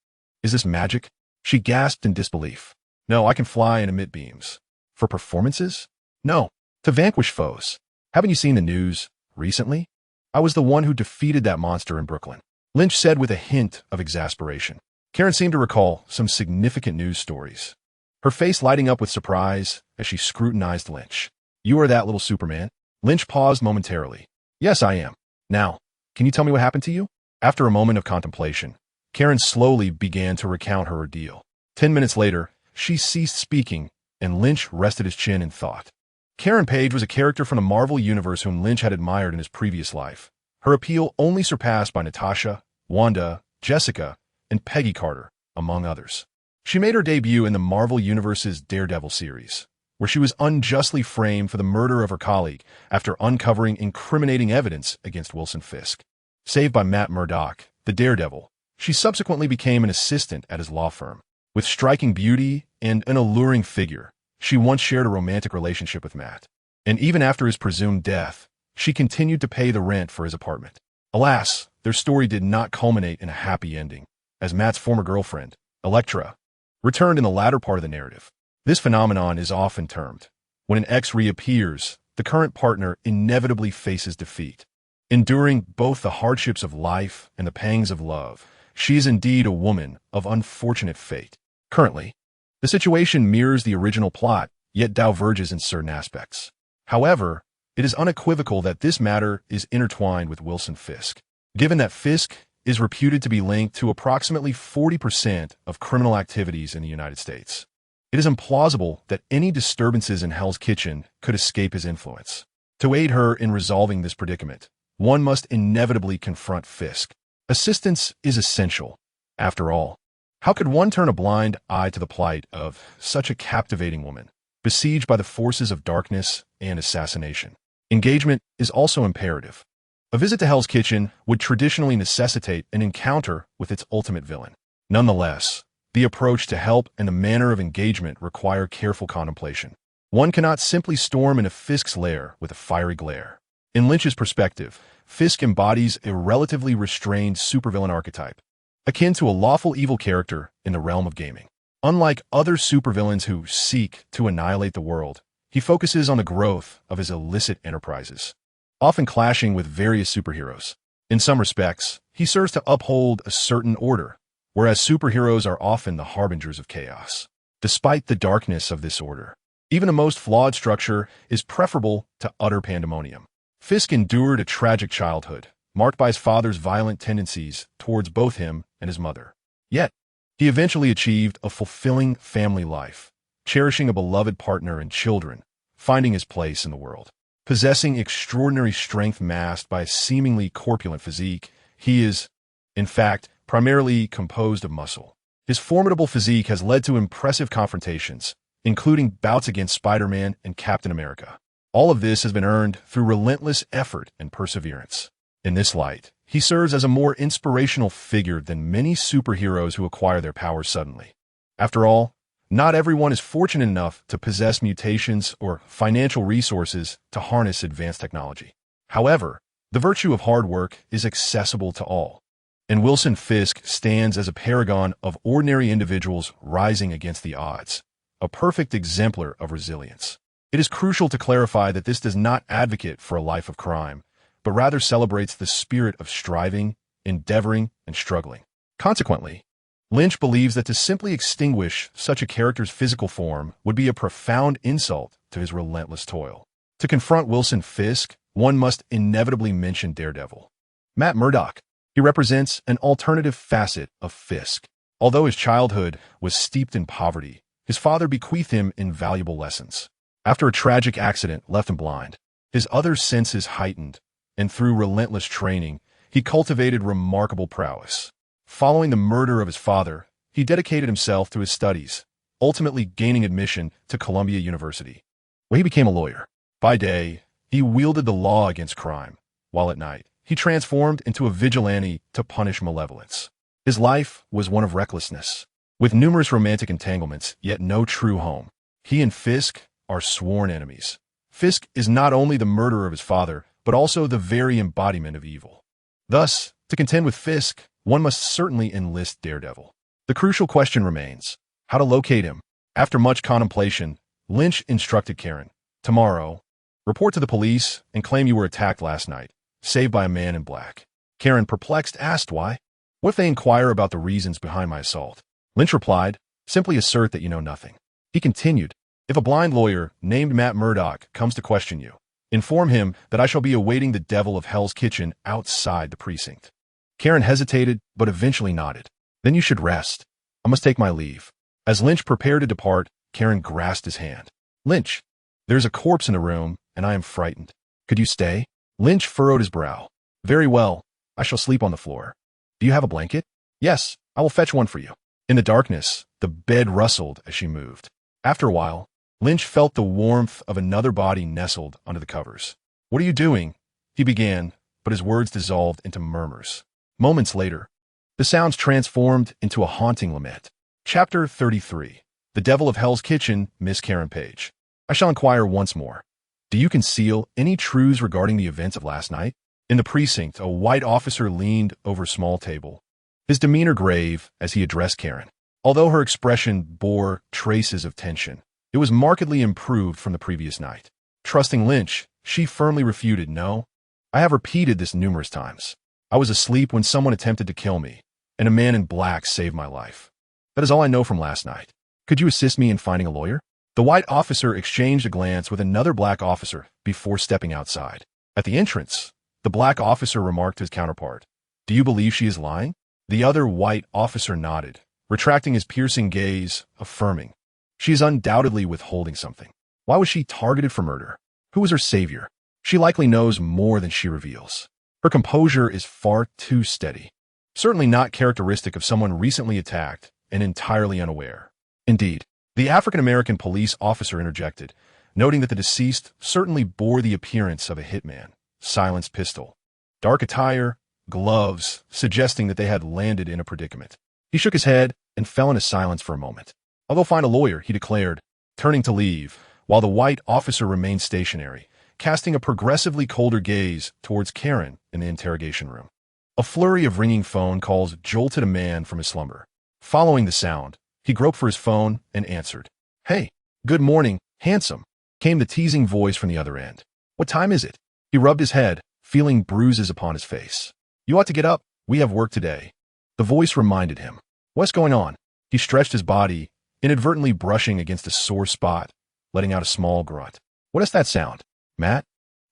Is this magic? She gasped in disbelief. No, I can fly and emit beams. For performances? No, to vanquish foes. Haven't you seen the news recently? I was the one who defeated that monster in Brooklyn. Lynch said with a hint of exasperation. Karen seemed to recall some significant news stories, her face lighting up with surprise as she scrutinized Lynch. You are that little Superman? Lynch paused momentarily. Yes, I am. Now, can you tell me what happened to you? After a moment of contemplation, Karen slowly began to recount her ordeal. 10 minutes later, she ceased speaking, and Lynch rested his chin in thought. Karen Page was a character from the Marvel Universe whom Lynch had admired in his previous life, her appeal only surpassed by Natasha, Wanda, Jessica, and Peggy Carter, among others. She made her debut in the Marvel Universe's Daredevil series, where she was unjustly framed for the murder of her colleague after uncovering incriminating evidence against Wilson Fisk. Saved by Matt Murdock, the Daredevil, she subsequently became an assistant at his law firm. With striking beauty and an alluring figure, she once shared a romantic relationship with Matt. And even after his presumed death, she continued to pay the rent for his apartment. Alas, their story did not culminate in a happy ending, as Matt's former girlfriend, Elektra, returned in the latter part of the narrative. This phenomenon is often termed, when an ex reappears, the current partner inevitably faces defeat. Enduring both the hardships of life and the pangs of love, she is indeed a woman of unfortunate fate. Currently, the situation mirrors the original plot, yet diverges in certain aspects. However, it is unequivocal that this matter is intertwined with Wilson Fisk, given that Fisk is reputed to be linked to approximately 40% of criminal activities in the United States. It is implausible that any disturbances in Hell's Kitchen could escape his influence. To aid her in resolving this predicament, one must inevitably confront Fisk. Assistance is essential. After all, how could one turn a blind eye to the plight of such a captivating woman, besieged by the forces of darkness and assassination? Engagement is also imperative. A visit to Hell's Kitchen would traditionally necessitate an encounter with its ultimate villain. Nonetheless, the approach to help and the manner of engagement require careful contemplation. One cannot simply storm into Fisk's lair with a fiery glare. In Lynch's perspective, Fisk embodies a relatively restrained supervillain archetype, akin to a lawful evil character in the realm of gaming. Unlike other supervillains who seek to annihilate the world, he focuses on the growth of his illicit enterprises, often clashing with various superheroes. In some respects, he serves to uphold a certain order, whereas superheroes are often the harbingers of chaos. Despite the darkness of this order, even the most flawed structure is preferable to utter pandemonium. Fisk endured a tragic childhood, marked by his father's violent tendencies towards both him and his mother. Yet, he eventually achieved a fulfilling family life, cherishing a beloved partner and children, finding his place in the world. Possessing extraordinary strength masked by a seemingly corpulent physique, he is, in fact, primarily composed of muscle. His formidable physique has led to impressive confrontations, including bouts against Spider-Man and Captain America. All of this has been earned through relentless effort and perseverance. In this light, he serves as a more inspirational figure than many superheroes who acquire their powers suddenly. After all, not everyone is fortunate enough to possess mutations or financial resources to harness advanced technology. However, the virtue of hard work is accessible to all, and Wilson Fisk stands as a paragon of ordinary individuals rising against the odds, a perfect exemplar of resilience. It is crucial to clarify that this does not advocate for a life of crime, but rather celebrates the spirit of striving, endeavoring, and struggling. Consequently, Lynch believes that to simply extinguish such a character's physical form would be a profound insult to his relentless toil. To confront Wilson Fisk, one must inevitably mention Daredevil. Matt Murdock. He represents an alternative facet of Fisk. Although his childhood was steeped in poverty, his father bequeathed him invaluable lessons. After a tragic accident left him blind, his other senses heightened, and through relentless training, he cultivated remarkable prowess. Following the murder of his father, he dedicated himself to his studies, ultimately gaining admission to Columbia University, where he became a lawyer. By day, he wielded the law against crime, while at night, he transformed into a vigilante to punish malevolence. His life was one of recklessness, with numerous romantic entanglements, yet no true home. He and Fisk are sworn enemies. Fisk is not only the murderer of his father, but also the very embodiment of evil. Thus, to contend with Fisk, one must certainly enlist Daredevil. The crucial question remains, how to locate him. After much contemplation, Lynch instructed Karen, tomorrow, report to the police and claim you were attacked last night, saved by a man in black. Karen, perplexed, asked why. What if they inquire about the reasons behind my assault? Lynch replied, simply assert that you know nothing. He continued, if a blind lawyer named Matt Murdock comes to question you, inform him that I shall be awaiting the devil of Hell's Kitchen outside the precinct. Karen hesitated, but eventually nodded. Then you should rest. I must take my leave. As Lynch prepared to depart, Karen grasped his hand. Lynch, there's a corpse in the room, and I am frightened. Could you stay? Lynch furrowed his brow. Very well. I shall sleep on the floor. Do you have a blanket? Yes, I will fetch one for you. In the darkness, the bed rustled as she moved. After a while, Lynch felt the warmth of another body nestled under the covers. What are you doing? He began, but his words dissolved into murmurs. Moments later, the sounds transformed into a haunting lament. Chapter 33. The Devil of Hell's Kitchen, Miss Karen Page. I shall inquire once more. Do you conceal any truths regarding the events of last night? In the precinct, a white officer leaned over a small table, his demeanor grave as he addressed Karen. Although her expression bore traces of tension, it was markedly improved from the previous night. Trusting Lynch, she firmly refuted, no. I have repeated this numerous times. I was asleep when someone attempted to kill me, and a man in black saved my life. That is all I know from last night. Could you assist me in finding a lawyer? The white officer exchanged a glance with another black officer before stepping outside. At the entrance, the black officer remarked to his counterpart, do you believe she is lying? The other white officer nodded, retracting his piercing gaze, affirming, she is undoubtedly withholding something. Why was she targeted for murder? Who was her savior? She likely knows more than she reveals. Her composure is far too steady. Certainly not characteristic of someone recently attacked and entirely unaware. Indeed, the African-American police officer interjected, noting that the deceased certainly bore the appearance of a hitman. Silenced pistol. Dark attire, gloves, suggesting that they had landed in a predicament. He shook his head and fell into silence for a moment. "I'll go find a lawyer," he declared, turning to leave, while the white officer remained stationary, casting a progressively colder gaze towards Karen in the interrogation room. A flurry of ringing phone calls jolted a man from his slumber. Following the sound, he groped for his phone and answered. "Hey, good morning, handsome," came the teasing voice from the other end. "What time is it?" He rubbed his head, feeling bruises upon his face. "You ought to get up. We have work today." The voice reminded him. "What's going on?" He stretched his body, inadvertently brushing against a sore spot, letting out a small grunt. "What is that sound? Matt?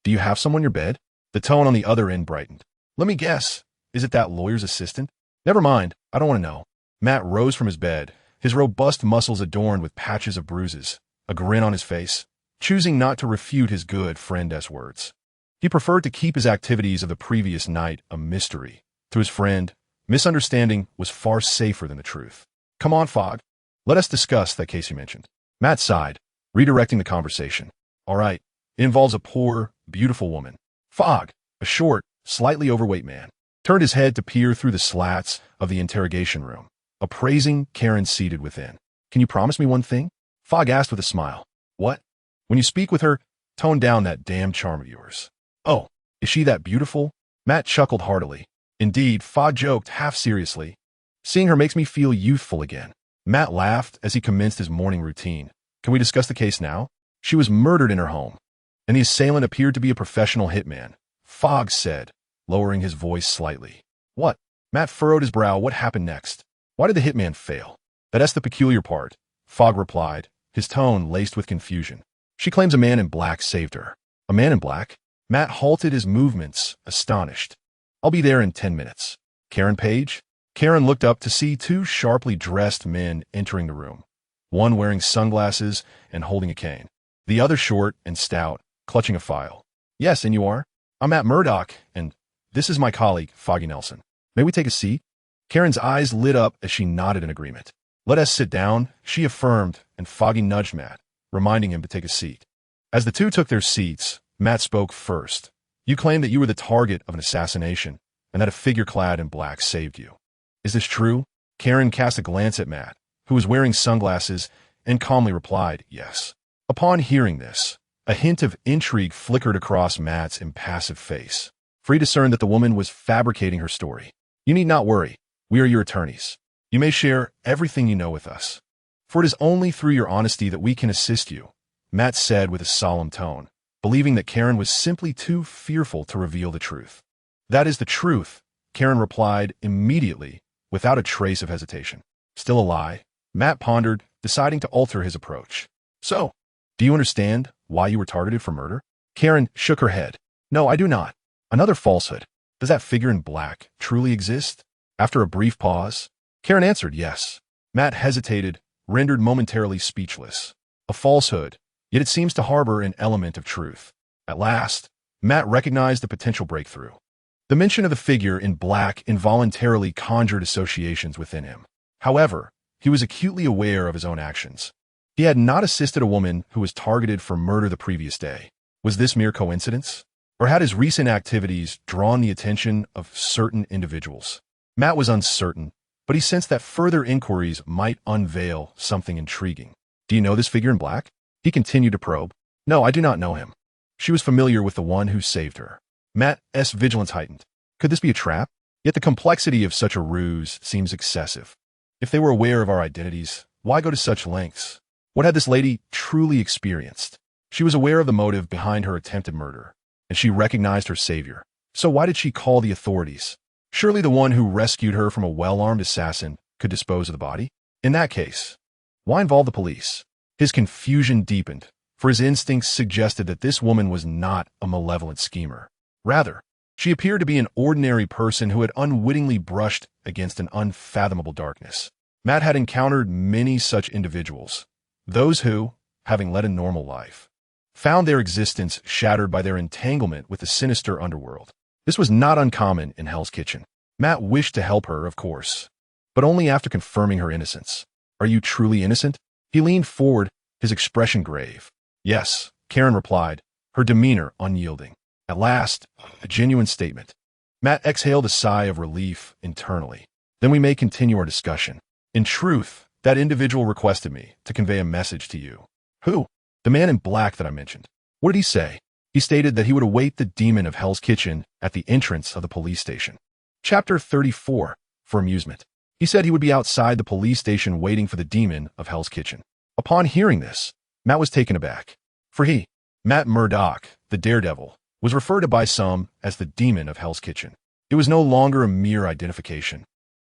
Do you have someone in your bed?" The tone on the other end brightened. "Let me guess. Is it that lawyer's assistant?" "Never mind. I don't want to know." Matt rose from his bed, his robust muscles adorned with patches of bruises, a grin on his face, choosing not to refute his good friend's words. He preferred to keep his activities of the previous night a mystery. To his friend, misunderstanding was far safer than the truth. "Come on, Fogg. Let us discuss that case you mentioned." Matt sighed, redirecting the conversation. "All right. It involves a poor, beautiful woman." Fogg, a short, slightly overweight man, turned his head to peer through the slats of the interrogation room, appraising Karen seated within. "Can you promise me one thing?" Fogg asked with a smile. "What?" "When you speak with her, tone down that damn charm of yours." "Oh, is she that beautiful?" Matt chuckled heartily. "Indeed," Fogg joked half seriously. "Seeing her makes me feel youthful again." Matt laughed as he commenced his morning routine. "Can we discuss the case now?" "She was murdered in her home, and the assailant appeared to be a professional hitman," Fogg said, lowering his voice slightly. "What?" Matt furrowed his brow. "What happened next? Why did the hitman fail?" "That's the peculiar part," Fogg replied, his tone laced with confusion. "She claims a man in black saved her." "A man in black?" Matt halted his movements, astonished. "I'll be there in 10 minutes. Karen Page?" Karen looked up to see two sharply dressed men entering the room, one wearing sunglasses and holding a cane, the other short and stout, clutching a file. "Yes, and you are?" "I'm Matt Murdoch, and this is my colleague, Foggy Nelson. May we take a seat?" Karen's eyes lit up as she nodded in agreement. "Let us sit down," she affirmed, and Foggy nudged Matt, reminding him to take a seat. As the two took their seats, Matt spoke first. "You claim that you were the target of an assassination, and that a figure clad in black saved you. Is this true?" Karen cast a glance at Matt, who was wearing sunglasses, and calmly replied, "Yes." Upon hearing this, a hint of intrigue flickered across Matt's impassive face, for he discerned that the woman was fabricating her story. "You need not worry. We are your attorneys. You may share everything you know with us, for it is only through your honesty that we can assist you," Matt said with a solemn tone, believing that Karen was simply too fearful to reveal the truth. "That is the truth," Karen replied immediately, without a trace of hesitation. "Still a lie?" Matt pondered, deciding to alter his approach. "So, do you understand why you were targeted for murder?" Karen shook her head. "No, I do not." "Another falsehood. Does that figure in black truly exist?" After a brief pause, Karen answered yes. Matt hesitated, rendered momentarily speechless. A falsehood, yet it seems to harbor an element of truth. At last, Matt recognized the potential breakthrough. The mention of the figure in black involuntarily conjured associations within him. However, he was acutely aware of his own actions. He had not assisted a woman who was targeted for murder the previous day. Was this mere coincidence? Or had his recent activities drawn the attention of certain individuals? Matt was uncertain, but he sensed that further inquiries might unveil something intriguing. "Do you know this figure in black?" He continued to probe. "No, I do not know him." She was familiar with the one who saved her. Matt's vigilance heightened. Could this be a trap? Yet the complexity of such a ruse seems excessive. If they were aware of our identities, why go to such lengths? What had this lady truly experienced? She was aware of the motive behind her attempted murder, and she recognized her savior. So why did she call the authorities? Surely the one who rescued her from a well-armed assassin could dispose of the body? In that case, why involve the police? His confusion deepened, for his instincts suggested that this woman was not a malevolent schemer. Rather, she appeared to be an ordinary person who had unwittingly brushed against an unfathomable darkness. Matt had encountered many such individuals, those who, having led a normal life, found their existence shattered by their entanglement with the sinister underworld. This was not uncommon in Hell's Kitchen. Matt wished to help her, of course, but only after confirming her innocence. "Are you truly innocent?" He leaned forward, his expression grave. "Yes, Karen replied, her demeanor unyielding. At last, a genuine statement. Matt exhaled a sigh of relief internally. Then we may continue our discussion. In truth, that individual requested me to convey a message to you. Who? The man in black that I mentioned. What did he say? He stated that he would await the demon of Hell's Kitchen at the entrance of the police station. Chapter 34, for amusement. He said he would be outside the police station waiting for the demon of Hell's Kitchen. Upon hearing this, Matt was taken aback. For he, Matt Murdock, the daredevil, was referred to by some as the demon of Hell's Kitchen. It was no longer a mere identification.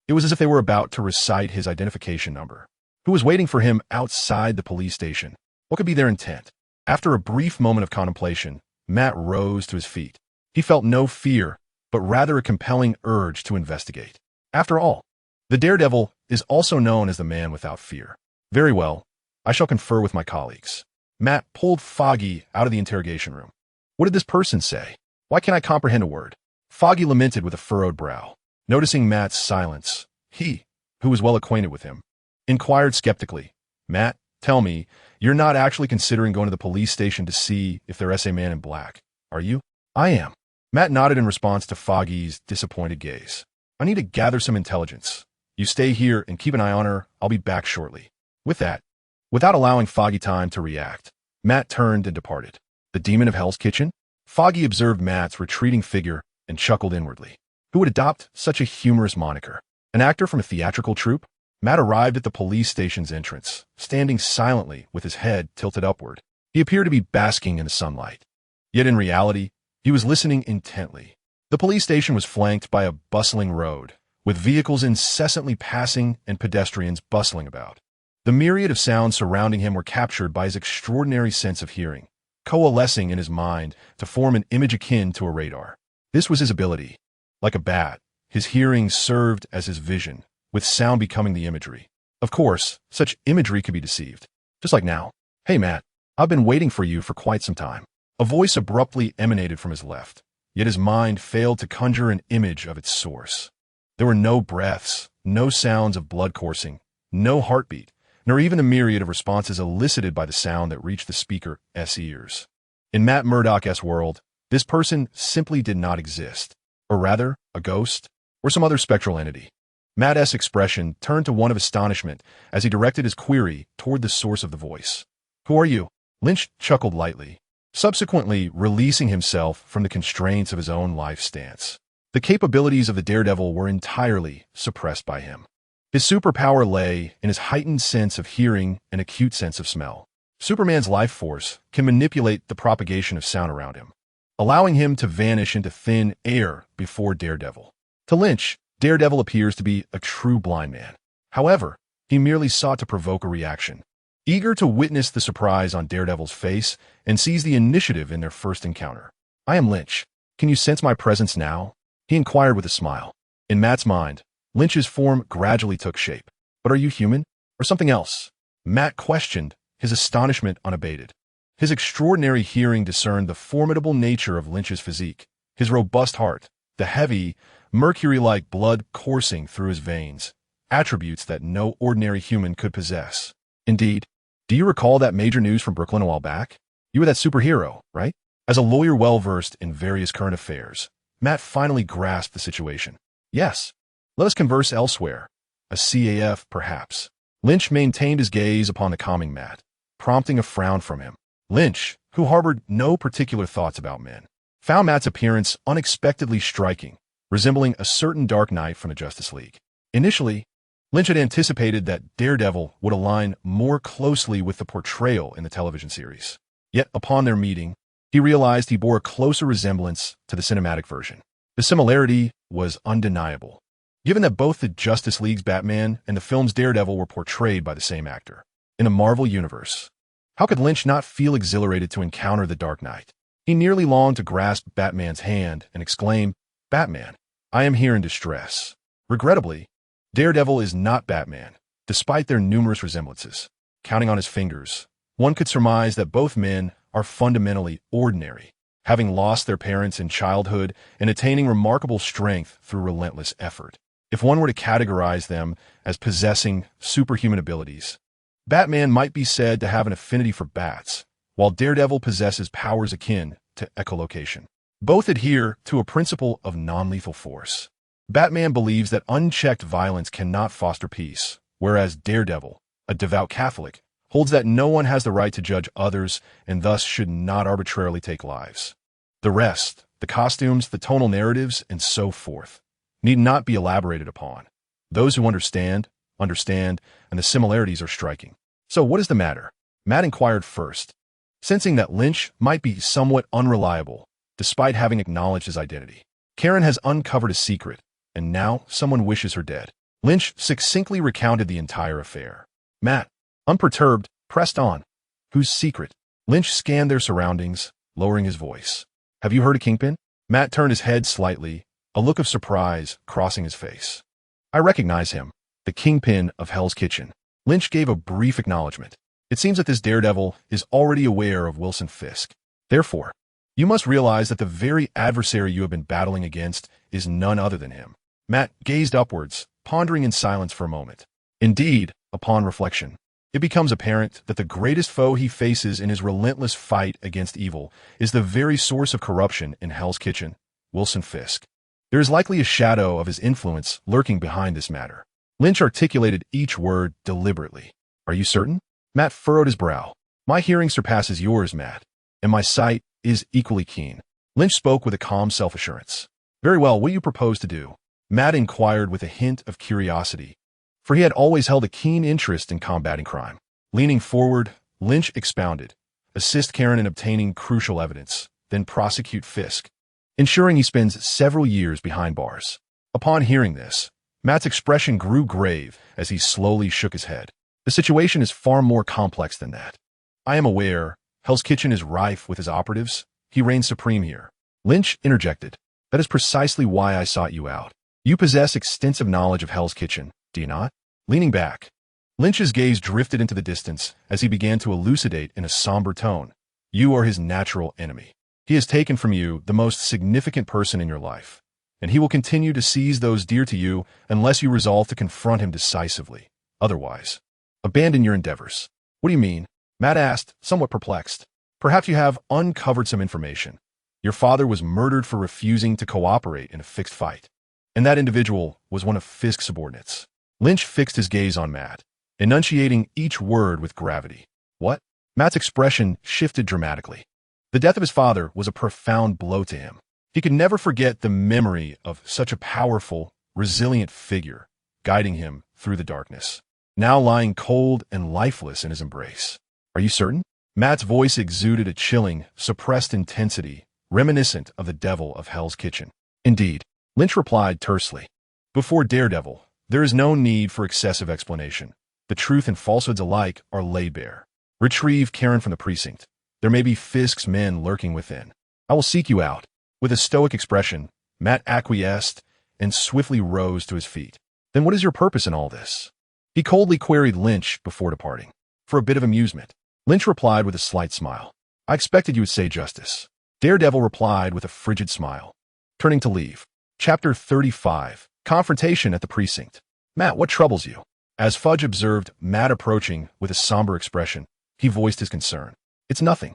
It was as if they were about to recite his identification number. Who was waiting for him outside the police station? What could be their intent? After a brief moment of contemplation, Matt rose to his feet. He felt no fear, but rather a compelling urge to investigate. After all, the daredevil is also known as the man without fear. Very well, I shall confer with my colleagues. Matt pulled Foggy out of the interrogation room. What did this person say? Why can't I comprehend a word? Foggy lamented with a furrowed brow. Noticing Matt's silence, he, who was well acquainted with him, inquired skeptically, Matt, tell me, you're not actually considering going to the police station to see if there's a man in black, are you? I am. Matt nodded in response to Foggy's disappointed gaze. I need to gather some intelligence. You stay here and keep an eye on her. I'll be back shortly. With that, without allowing Foggy time to react, Matt turned and departed. The demon of Hell's Kitchen? Foggy observed Matt's retreating figure and chuckled inwardly. Who would adopt such a humorous moniker? An actor from a theatrical troupe? Matt arrived at the police station's entrance, standing silently with his head tilted upward. He appeared to be basking in the sunlight. Yet in reality, he was listening intently. The police station was flanked by a bustling road, with vehicles incessantly passing and pedestrians bustling about. The myriad of sounds surrounding him were captured by his extraordinary sense of hearing, coalescing in his mind to form an image akin to a radar. This was his ability. Like a bat, his hearing served as his vision, with sound becoming the imagery. Of course, such imagery could be deceived. Just like now. Hey Matt, I've been waiting for you for quite some time. A voice abruptly emanated from his left, yet his mind failed to conjure an image of its source. There were no breaths, no sounds of blood coursing, no heartbeat, nor even the myriad of responses elicited by the sound that reached the speaker's ears. In Matt Murdock's world, this person simply did not exist. Or rather, a ghost, or some other spectral entity. Matt's expression turned to one of astonishment as he directed his query toward the source of the voice. Who are you? Lynch chuckled lightly, subsequently releasing himself from the constraints of his own life stance. The capabilities of the daredevil were entirely suppressed by him. His superpower lay in his heightened sense of hearing and acute sense of smell. Superman's life force can manipulate the propagation of sound around him, allowing him to vanish into thin air before Daredevil. To Lynch, Daredevil appears to be a true blind man. However, he merely sought to provoke a reaction. Eager to witness the surprise on Daredevil's face and seize the initiative in their first encounter. I am Lynch. Can you sense my presence now? He inquired with a smile. In Matt's mind, Lynch's form gradually took shape. But are you human? Or something else? Matt questioned, his astonishment unabated. His extraordinary hearing discerned the formidable nature of Lynch's physique, his robust heart, the heavy, mercury-like blood coursing through his veins, attributes that no ordinary human could possess. Indeed, do you recall that major news from Brooklyn a while back? You were that superhero, right? As a lawyer well-versed in various current affairs, Matt finally grasped the situation. Yes. Let us converse elsewhere. A CAF, perhaps. Lynch maintained his gaze upon the calming Matt, prompting a frown from him. Lynch, who harbored no particular thoughts about men, found Matt's appearance unexpectedly striking, resembling a certain Dark Knight from the Justice League. Initially, Lynch had anticipated that Daredevil would align more closely with the portrayal in the television series. Yet, upon their meeting, he realized he bore a closer resemblance to the cinematic version. The similarity was undeniable, given that both the Justice League's Batman and the film's Daredevil were portrayed by the same actor. In a Marvel universe, how could Lynch not feel exhilarated to encounter the Dark Knight? He nearly longed to grasp Batman's hand and exclaim, Batman, I am here in distress. Regrettably, Daredevil is not Batman, despite their numerous resemblances. Counting on his fingers, one could surmise that both men are fundamentally ordinary, having lost their parents in childhood and attaining remarkable strength through relentless effort. If one were to categorize them as possessing superhuman abilities, Batman might be said to have an affinity for bats, while Daredevil possesses powers akin to echolocation. Both adhere to a principle of non-lethal force. Batman believes that unchecked violence cannot foster peace, whereas Daredevil, a devout Catholic, holds that no one has the right to judge others and thus should not arbitrarily take lives. The rest, the costumes, the tonal narratives, and so forth, need not be elaborated upon. Those who understand, and the similarities are striking. So what is the matter? Matt inquired first, sensing that Lynch might be somewhat unreliable, despite having acknowledged his identity. Karen has uncovered a secret, and now someone wishes her dead. Lynch succinctly recounted the entire affair. Matt, unperturbed, pressed on. Whose secret? Lynch scanned their surroundings, lowering his voice. Have you heard of Kingpin? Matt turned his head slightly, a look of surprise crossing his face. I recognize him, the Kingpin of Hell's Kitchen. Lynch gave a brief acknowledgement. It seems that this Daredevil is already aware of Wilson Fisk. Therefore, you must realize that the very adversary you have been battling against is none other than him. Matt gazed upwards, pondering in silence for a moment. Indeed, upon reflection, it becomes apparent that the greatest foe he faces in his relentless fight against evil is the very source of corruption in Hell's Kitchen, Wilson Fisk. There is likely a shadow of his influence lurking behind this matter. Lynch articulated each word deliberately. Are you certain? Matt furrowed his brow. My hearing surpasses yours, Matt, and my sight is equally keen. Lynch spoke with a calm self-assurance. Very well, what do you propose to do? Matt inquired with a hint of curiosity, for he had always held a keen interest in combating crime. Leaning forward, Lynch expounded. Assist Karen in obtaining crucial evidence, then prosecute Fisk, ensuring he spends several years behind bars. Upon hearing this, Matt's expression grew grave as he slowly shook his head. The situation is far more complex than that. I am aware Hell's Kitchen is rife with his operatives. He reigns supreme here. Lynch interjected. That is precisely why I sought you out. You possess extensive knowledge of Hell's Kitchen, do you not? Leaning back, Lynch's gaze drifted into the distance as he began to elucidate in a somber tone. You are his natural enemy. He has taken from you the most significant person in your life, and he will continue to seize those dear to you unless you resolve to confront him decisively. Otherwise, abandon your endeavors. What do you mean? Matt asked, somewhat perplexed. Perhaps you have uncovered some information. Your father was murdered for refusing to cooperate in a fixed fight, and that individual was one of Fisk's subordinates. Lynch fixed his gaze on Matt, enunciating each word with gravity. What? Matt's expression shifted dramatically. The death of his father was a profound blow to him. He could never forget the memory of such a powerful, resilient figure guiding him through the darkness, now lying cold and lifeless in his embrace. Are you certain? Matt's voice exuded a chilling, suppressed intensity, reminiscent of the devil of Hell's Kitchen. Indeed, Lynch replied tersely. Before Daredevil, there is no need for excessive explanation. The truth and falsehoods alike are laid bare. Retrieve Karen from the precinct. There may be Fisk's men lurking within. I will seek you out. With a stoic expression, Matt acquiesced and swiftly rose to his feet. Then what is your purpose in all this? He coldly queried Lynch before departing. For a bit of amusement. Lynch replied with a slight smile. I expected you would say justice. Daredevil replied with a frigid smile. Turning to leave. Chapter 35. Confrontation at the precinct. Matt, what troubles you? As Fudge observed Matt approaching with a somber expression, he voiced his concern. It's nothing.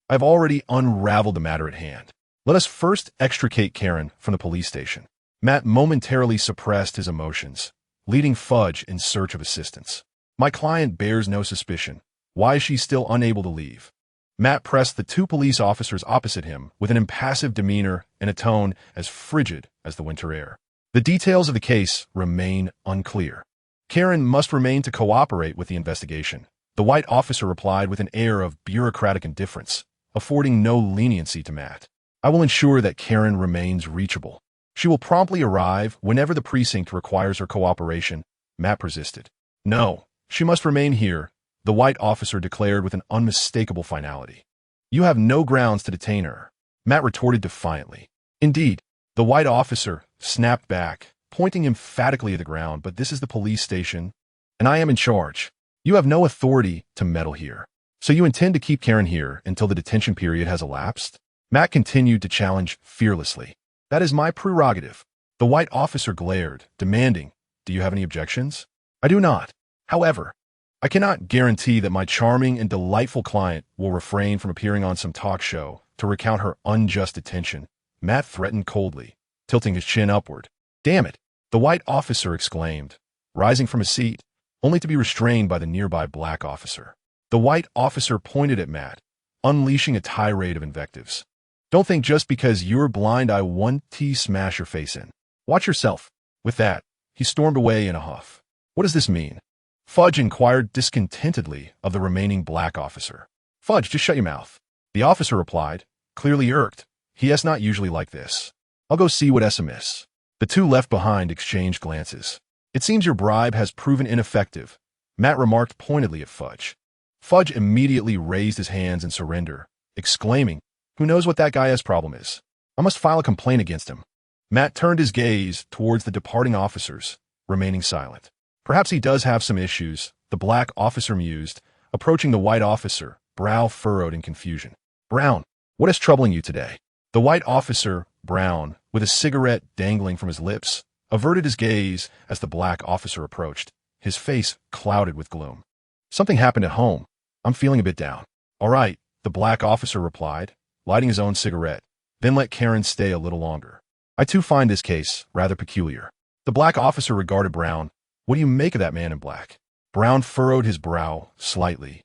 I've already unraveled the matter at hand. Let us first extricate Karen from the police station. Matt momentarily suppressed his emotions, leading Fudge in search of assistance. My client bears no suspicion. Why is she still unable to leave? Matt pressed the two police officers opposite him with an impassive demeanor and a tone as frigid as the winter air. The details of the case remain unclear. Karen must remain to cooperate with the investigation. The white officer replied with an air of bureaucratic indifference, affording no leniency to Matt. I will ensure that Karen remains reachable. She will promptly arrive whenever the precinct requires her cooperation, Matt persisted. No, she must remain here, the white officer declared with an unmistakable finality. You have no grounds to detain her, Matt retorted defiantly. Indeed, the white officer snapped back, pointing emphatically at the ground, but this is the police station, and I am in charge. You have no authority to meddle here. So you intend to keep Karen here until the detention period has elapsed? Matt continued to challenge fearlessly. That is my prerogative. The white officer glared, demanding, do you have any objections? I do not. However, I cannot guarantee that my charming and delightful client will refrain from appearing on some talk show to recount her unjust detention, Matt threatened coldly, tilting his chin upward. Damn it, the white officer exclaimed, rising from his seat, only to be restrained by the nearby black officer. The white officer pointed at Matt, unleashing a tirade of invectives. Don't think just because you're blind I want to smash your face in. Watch yourself. With that, he stormed away in a huff. What does this mean? Fudge inquired discontentedly of the remaining black officer. Fudge, just shut your mouth. The officer replied, clearly irked. He not usually like this. I'll go see what's amiss. The two left behind exchanged glances. It seems your bribe has proven ineffective, Matt remarked pointedly at Fudge. Fudge immediately raised his hands in surrender, exclaiming, who knows what that guy's problem is? I must file a complaint against him. Matt turned his gaze towards the departing officers, remaining silent. Perhaps he does have some issues, the black officer mused, approaching the white officer, brow furrowed in confusion. Brown, what is troubling you today? The white officer, Brown, with a cigarette dangling from his lips, averted his gaze as the black officer approached, his face clouded with gloom. Something happened at home. I'm feeling a bit down. All right, the black officer replied, lighting his own cigarette, then let Karen stay a little longer. I too find this case rather peculiar. The black officer regarded Brown. What do you make of that man in black? Brown furrowed his brow slightly,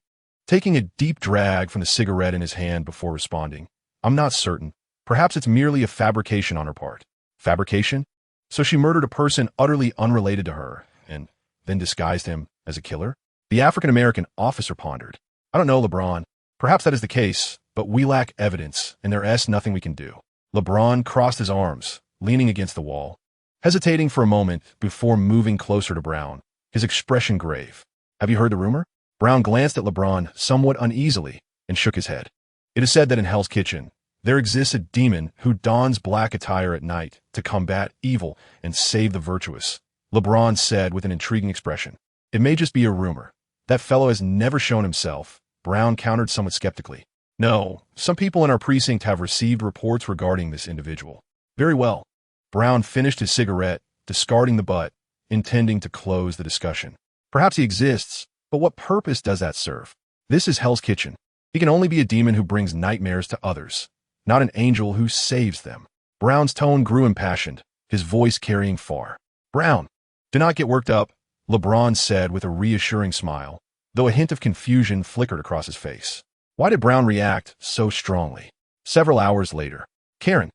taking a deep drag from the cigarette in his hand before responding. I'm not certain. Perhaps it's merely a fabrication on her part. Fabrication? So she murdered a person utterly unrelated to her, and then disguised him as a killer? The African-American officer pondered. I don't know, LeBron. Perhaps that is the case, but we lack evidence, and there's nothing we can do. LeBron crossed his arms, leaning against the wall, hesitating for a moment before moving closer to Brown, his expression grave. Have you heard the rumor? Brown glanced at LeBron somewhat uneasily and shook his head. It is said that in Hell's Kitchen, there exists a demon who dons black attire at night to combat evil and save the virtuous, LeBron said with an intriguing expression. It may just be a rumor. That fellow has never shown himself, Brown countered somewhat skeptically. No, some people in our precinct have received reports regarding this individual. Very well. Brown finished his cigarette, discarding the butt, intending to close the discussion. Perhaps he exists, but what purpose does that serve? This is Hell's Kitchen. He can only be a demon who brings nightmares to others, not an angel who saves them. Brown's tone grew impassioned, his voice carrying far. Brown, do not get worked up, LeBron said with a reassuring smile, though a hint of confusion flickered across his face. Why did Brown react so strongly? Several hours later. Karen,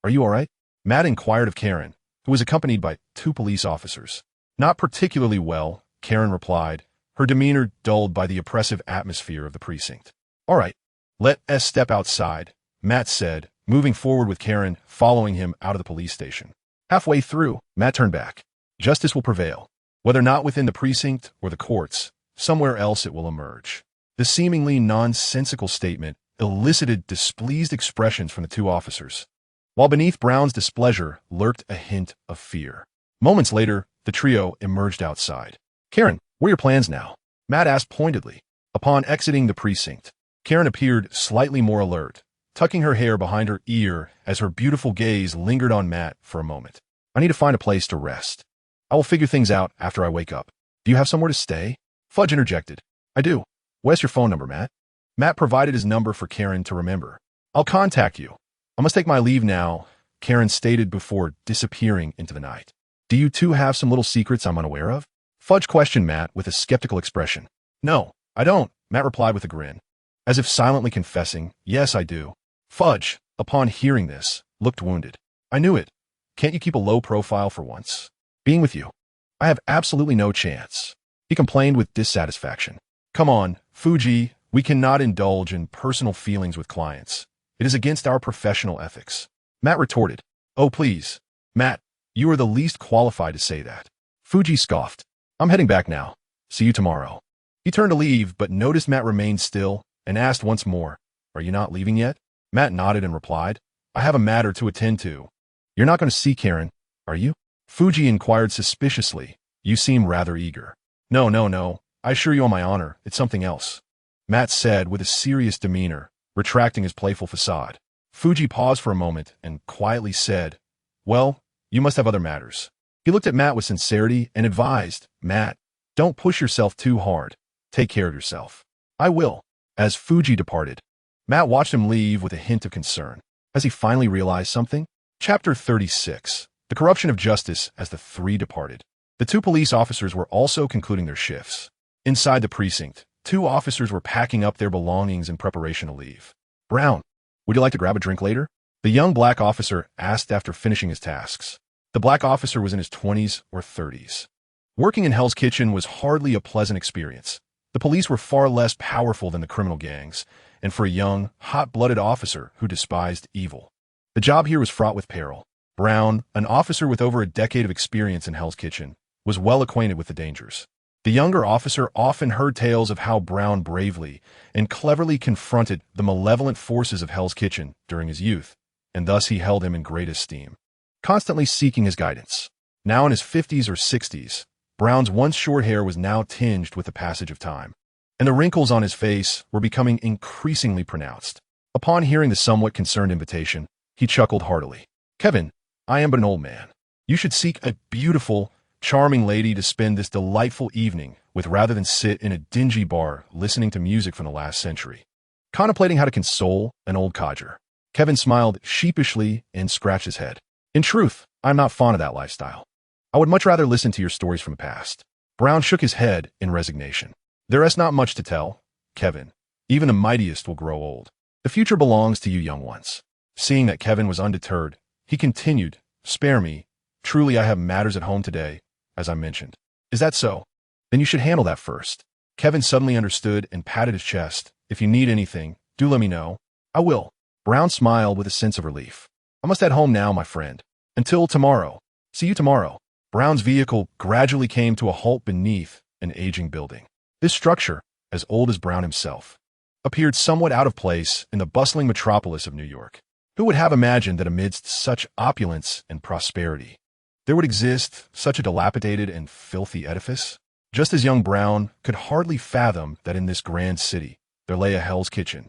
are you all right? Matt inquired of Karen, who was accompanied by two police officers. Not particularly well, Karen replied, her demeanor dulled by the oppressive atmosphere of the precinct. All right, let us step outside, Matt said, moving forward with Karen following him out of the police station. Halfway through, Matt turned back. Justice will prevail. Whether not within the precinct or the courts, somewhere else it will emerge. The seemingly nonsensical statement elicited displeased expressions from the two officers, while beneath Brown's displeasure lurked a hint of fear. Moments later, the trio emerged outside. Karen, what are your plans now? Matt asked pointedly. Upon exiting the precinct, Karen appeared slightly more alert, tucking her hair behind her ear as her beautiful gaze lingered on Matt for a moment. I need to find a place to rest. I will figure things out after I wake up. Do you have somewhere to stay? Fudge interjected. I do. Where's your phone number, Matt? Matt provided his number for Karen to remember. I'll contact you. I must take my leave now, Karen stated before disappearing into the night. Do you two have some little secrets I'm unaware of? Fudge questioned Matt with a skeptical expression. No, I don't, Matt replied with a grin, as if silently confessing, yes, I do. Fudge, upon hearing this, looked wounded. I knew it. Can't you keep a low profile for once? Being with you, I have absolutely no chance. He complained with dissatisfaction. Come on, Fuji, we cannot indulge in personal feelings with clients. It is against our professional ethics. Matt retorted. Oh, please. Matt, you are the least qualified to say that. Fuji scoffed. I'm heading back now. See you tomorrow. He turned to leave, but noticed Matt remained still and asked once more, Are you not leaving yet? Matt nodded and replied, I have a matter to attend to. You're not going to see Karen, are you? Fuji inquired suspiciously. You seem rather eager. No. I assure you on my honor, it's something else. Matt said with a serious demeanor, retracting his playful facade. Fuji paused for a moment and quietly said, Well, you must have other matters. He looked at Matt with sincerity and advised, Matt, don't push yourself too hard. Take care of yourself. I will. As Fuji departed, Matt watched him leave with a hint of concern. Has he finally realized something? Chapter 36. The corruption of justice as the three departed. The two police officers were also concluding their shifts. Inside the precinct, two officers were packing up their belongings in preparation to leave. Brown, would you like to grab a drink later? The young black officer asked after finishing his tasks. The black officer was in his 20s or 30s. Working in Hell's Kitchen was hardly a pleasant experience. The police were far less powerful than the criminal gangs, and for a young, hot-blooded officer who despised evil, the job here was fraught with peril. Brown, an officer with over a decade of experience in Hell's Kitchen, was well acquainted with the dangers. The younger officer often heard tales of how Brown bravely and cleverly confronted the malevolent forces of Hell's Kitchen during his youth, and thus he held him in great esteem, constantly seeking his guidance. Now in his 50s or 60s, Brown's once short hair was now tinged with the passage of time, and the wrinkles on his face were becoming increasingly pronounced. Upon hearing the somewhat concerned invitation, he chuckled heartily. Kevin, I am but an old man. You should seek a beautiful, charming lady to spend this delightful evening with rather than sit in a dingy bar listening to music from the last century, contemplating how to console an old codger. Kevin smiled sheepishly and scratched his head. In truth, I'm not fond of that lifestyle. I would much rather listen to your stories from the past. Brown shook his head in resignation. There is not much to tell, Kevin. Even the mightiest will grow old. The future belongs to you young ones. Seeing that Kevin was undeterred, he continued, Spare me. Truly I have matters at home today, as I mentioned. Is that so? Then you should handle that first. Kevin suddenly understood and patted his chest. If you need anything, do let me know. I will. Brown smiled with a sense of relief. I must head home now, my friend. Until tomorrow. See you tomorrow. Brown's vehicle gradually came to a halt beneath an aging building. This structure, as old as Brown himself, appeared somewhat out of place in the bustling metropolis of New York. Who would have imagined that amidst such opulence and prosperity, there would exist such a dilapidated and filthy edifice? Just as young Brown could hardly fathom that in this grand city there lay a Hell's Kitchen,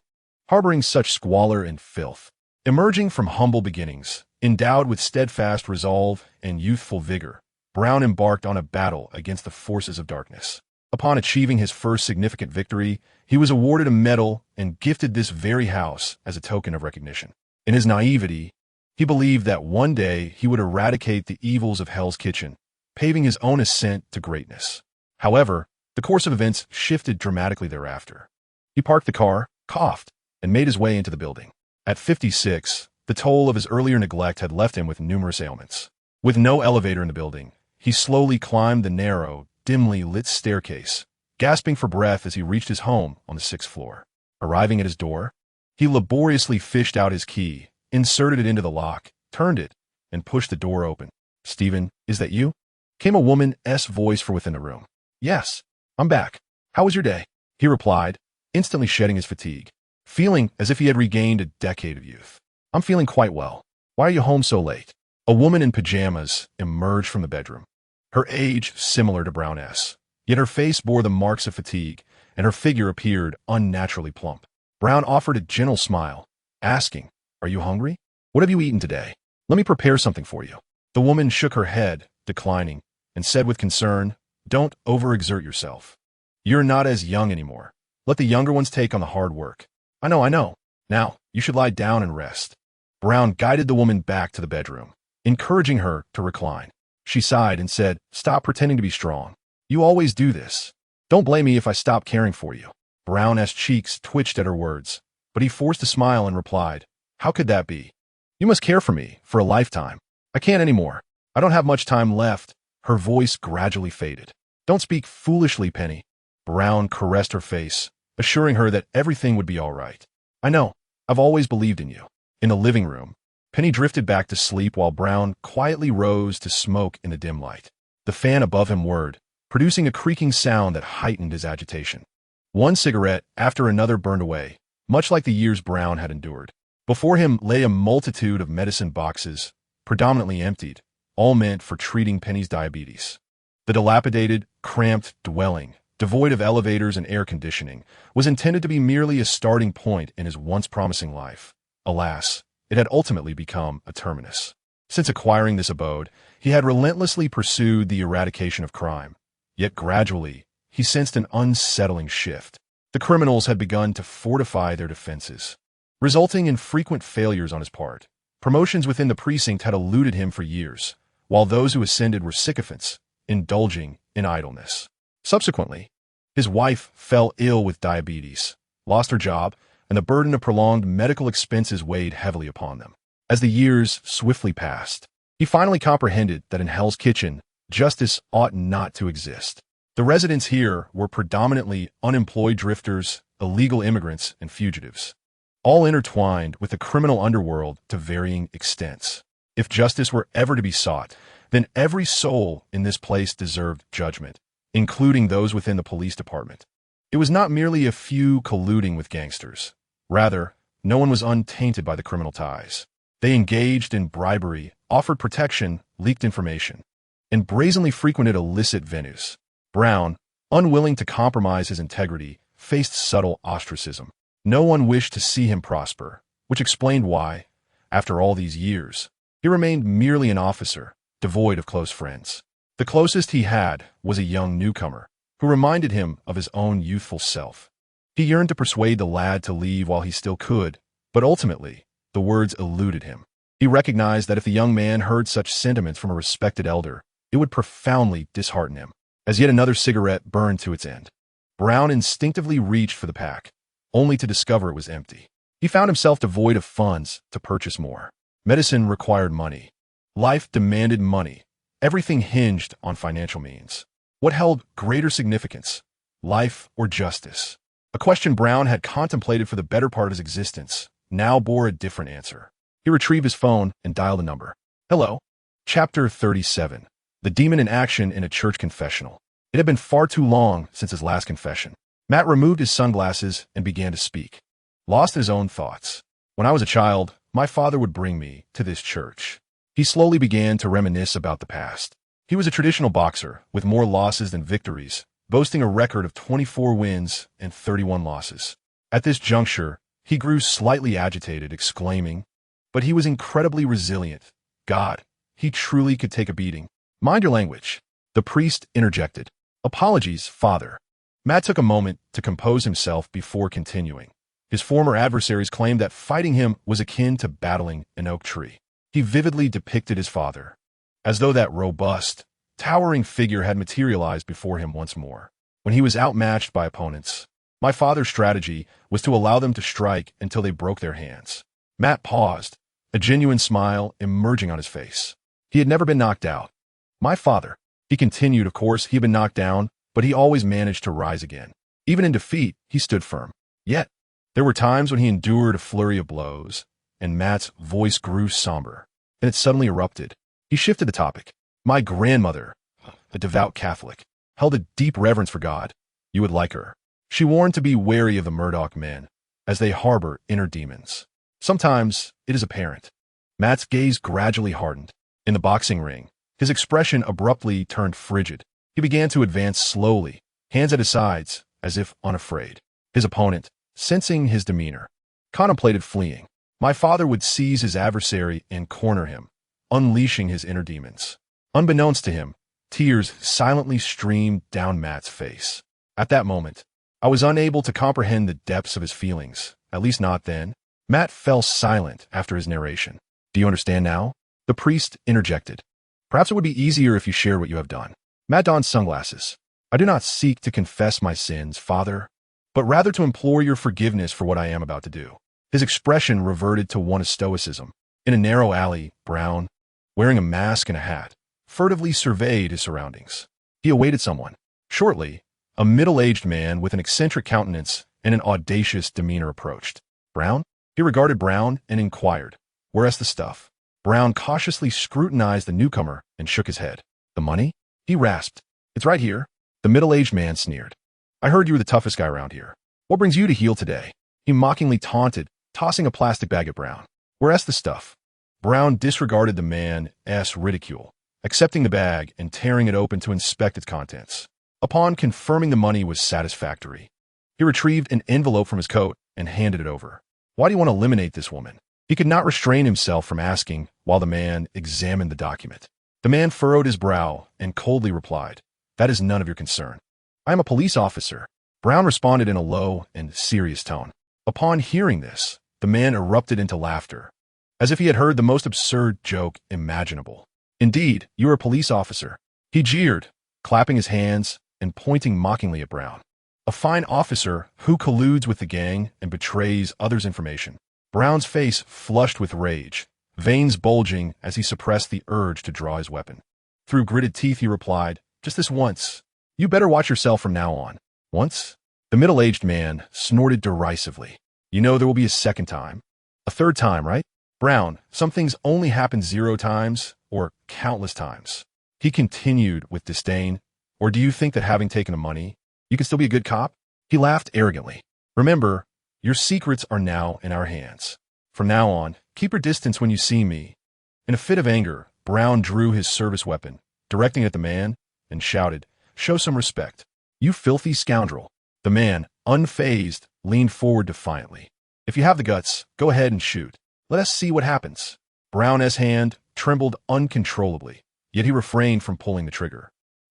harboring such squalor and filth. Emerging from humble beginnings, endowed with steadfast resolve and youthful vigor, Brown embarked on a battle against the forces of darkness. Upon achieving his first significant victory, he was awarded a medal and gifted this very house as a token of recognition. In his naivety, he believed that one day he would eradicate the evils of Hell's Kitchen, paving his own ascent to greatness. However, the course of events shifted dramatically thereafter. He parked the car, coughed, and made his way into the building. At 56, the toll of his earlier neglect had left him with numerous ailments. With no elevator in the building, he slowly climbed the narrow, dimly lit staircase, gasping for breath as he reached his home on the 6th floor. Arriving at his door, he laboriously fished out his key, inserted it into the lock, turned it, and pushed the door open. Stephen, is that you? Came a woman's voice from within the room. Yes, I'm back. How was your day? He replied, instantly shedding his fatigue, feeling as if he had regained a decade of youth. I'm feeling quite well. Why are you home so late? A woman in pajamas emerged from the bedroom, her age similar to Brown's, yet her face bore the marks of fatigue, and her figure appeared unnaturally plump. Brown offered a gentle smile, asking, Are you hungry? What have you eaten today? Let me prepare something for you. The woman shook her head, declining, and said with concern, Don't overexert yourself. You're not as young anymore. Let the younger ones take on the hard work. I know. Now, you should lie down and rest. Brown guided the woman back to the bedroom, encouraging her to recline. She sighed and said, Stop pretending to be strong. You always do this. Don't blame me if I stop caring for you. Brown's cheeks twitched at her words, but he forced a smile and replied, How could that be? You must care for me for a lifetime. I can't anymore. I don't have much time left. Her voice gradually faded. Don't speak foolishly, Penny. Brown caressed her face, assuring her that everything would be all right. I know. I've always believed in you. In the living room, Penny drifted back to sleep while Brown quietly rose to smoke in the dim light. The fan above him whirred, producing a creaking sound that heightened his agitation. One cigarette after another burned away, much like the years Brown had endured. Before him lay a multitude of medicine boxes, predominantly emptied, all meant for treating Penny's diabetes. The dilapidated, cramped dwelling, devoid of elevators and air conditioning, was intended to be merely a starting point in his once promising life. Alas, it had ultimately become a terminus. Since acquiring this abode, he had relentlessly pursued the eradication of crime. Yet gradually, he sensed an unsettling shift. The criminals had begun to fortify their defenses, resulting in frequent failures on his part. Promotions within the precinct had eluded him for years, while those who ascended were sycophants, indulging in idleness. Subsequently, his wife fell ill with diabetes, lost her job, and the burden of prolonged medical expenses weighed heavily upon them. As the years swiftly passed, he finally comprehended that in Hell's Kitchen, justice ought not to exist. The residents here were predominantly unemployed drifters, illegal immigrants, and fugitives, all intertwined with the criminal underworld to varying extents. If justice were ever to be sought, then every soul in this place deserved judgment, including those within the police department. It was not merely a few colluding with gangsters. Rather, no one was untainted by the criminal ties. They engaged in bribery, offered protection, leaked information, and brazenly frequented illicit venues. Brown, unwilling to compromise his integrity, faced subtle ostracism. No one wished to see him prosper, which explained why, after all these years, he remained merely an officer, devoid of close friends. The closest he had was a young newcomer, who reminded him of his own youthful self. He yearned to persuade the lad to leave while he still could, but ultimately, the words eluded him. He recognized that if the young man heard such sentiments from a respected elder, it would profoundly dishearten him. As yet another cigarette burned to its end, Brown instinctively reached for the pack, only to discover it was empty. He found himself devoid of funds to purchase more. Medicine required money. Life demanded money. Everything hinged on financial means. What held greater significance, life or justice? A question Brown had contemplated for the better part of his existence now bore a different answer. He retrieved his phone and dialed a number. Hello. Chapter 37. The Demon in Action in a Church Confessional. It had been far too long since his last confession. Matt removed his sunglasses and began to speak, lost in his own thoughts. When I was a child, my father would bring me to this church. He slowly began to reminisce about the past. He was a traditional boxer with more losses than victories, boasting a record of 24 wins and 31 losses. At this juncture, he grew slightly agitated, exclaiming, "But he was incredibly resilient. God, he truly could take a beating." "Mind your language," the priest interjected. "Apologies, Father." Matt took a moment to compose himself before continuing. His former adversaries claimed that fighting him was akin to battling an oak tree. He vividly depicted his father, as though that robust, towering figure had materialized before him once more. When he was outmatched by opponents, my father's strategy was to allow them to strike until they broke their hands. Matt paused, a genuine smile emerging on his face. He had never been knocked out. My father, he continued, of course, he had been knocked down, but he always managed to rise again. Even in defeat, he stood firm. Yet, there were times when he endured a flurry of blows, and Matt's voice grew somber. Then it suddenly erupted. He shifted the topic. My grandmother, a devout Catholic, held a deep reverence for God. You would like her. She warned to be wary of the Murdoch men, as they harbor inner demons. Sometimes it is apparent. Matt's gaze gradually hardened. In the boxing ring, his expression abruptly turned frigid. He began to advance slowly, hands at his sides, as if unafraid. His opponent, sensing his demeanor, contemplated fleeing. My father would seize his adversary and corner him, unleashing his inner demons. Unbeknownst to him, tears silently streamed down Matt's face. At that moment, I was unable to comprehend the depths of his feelings, at least not then. Matt fell silent after his narration. Do you understand now? The priest interjected. Perhaps it would be easier if you shared what you have done. Matt donned sunglasses. I do not seek to confess my sins, Father, but rather to implore your forgiveness for what I am about to do. His expression reverted to one of stoicism. In a narrow alley, Brown, wearing a mask and a hat, furtively surveyed his surroundings. He awaited someone. Shortly, a middle-aged man with an eccentric countenance and an audacious demeanor approached. Brown? He regarded Brown and inquired, "Where's the stuff?" Brown cautiously scrutinized the newcomer and shook his head. The money? He rasped. It's right here. The middle-aged man sneered. I heard you were the toughest guy around here. What brings you to heel today? He mockingly taunted, tossing a plastic bag at Brown. Where's the stuff? Brown disregarded the man's ridicule, accepting the bag and tearing it open to inspect its contents. Upon confirming the money was satisfactory, he retrieved an envelope from his coat and handed it over. Why do you want to eliminate this woman? He could not restrain himself from asking while the man examined the document. The man furrowed his brow and coldly replied, That is none of your concern. I am a police officer. Brown responded in a low and serious tone. Upon hearing this, the man erupted into laughter, as if he had heard the most absurd joke imaginable. Indeed, you are a police officer. He jeered, clapping his hands and pointing mockingly at Brown. A fine officer who colludes with the gang and betrays others' information. Brown's face flushed with rage, veins bulging as he suppressed the urge to draw his weapon. Through gritted teeth he replied, "Just this once. You better watch yourself from now on." "Once?" The middle-aged man snorted derisively. "You know there will be a second time. A third time, right? Brown, some things only happen 0 times or countless times." He continued with disdain, "Or do you think that having taken the money, you can still be a good cop?" He laughed arrogantly. "Remember, your secrets are now in our hands. From now on, keep your distance when you see me." In a fit of anger, Brown drew his service weapon, directing it at the man, and shouted, "Show some respect. You filthy scoundrel." The man, unfazed, leaned forward defiantly. "If you have the guts, go ahead and shoot. Let us see what happens." Brown's hand trembled uncontrollably, yet he refrained from pulling the trigger.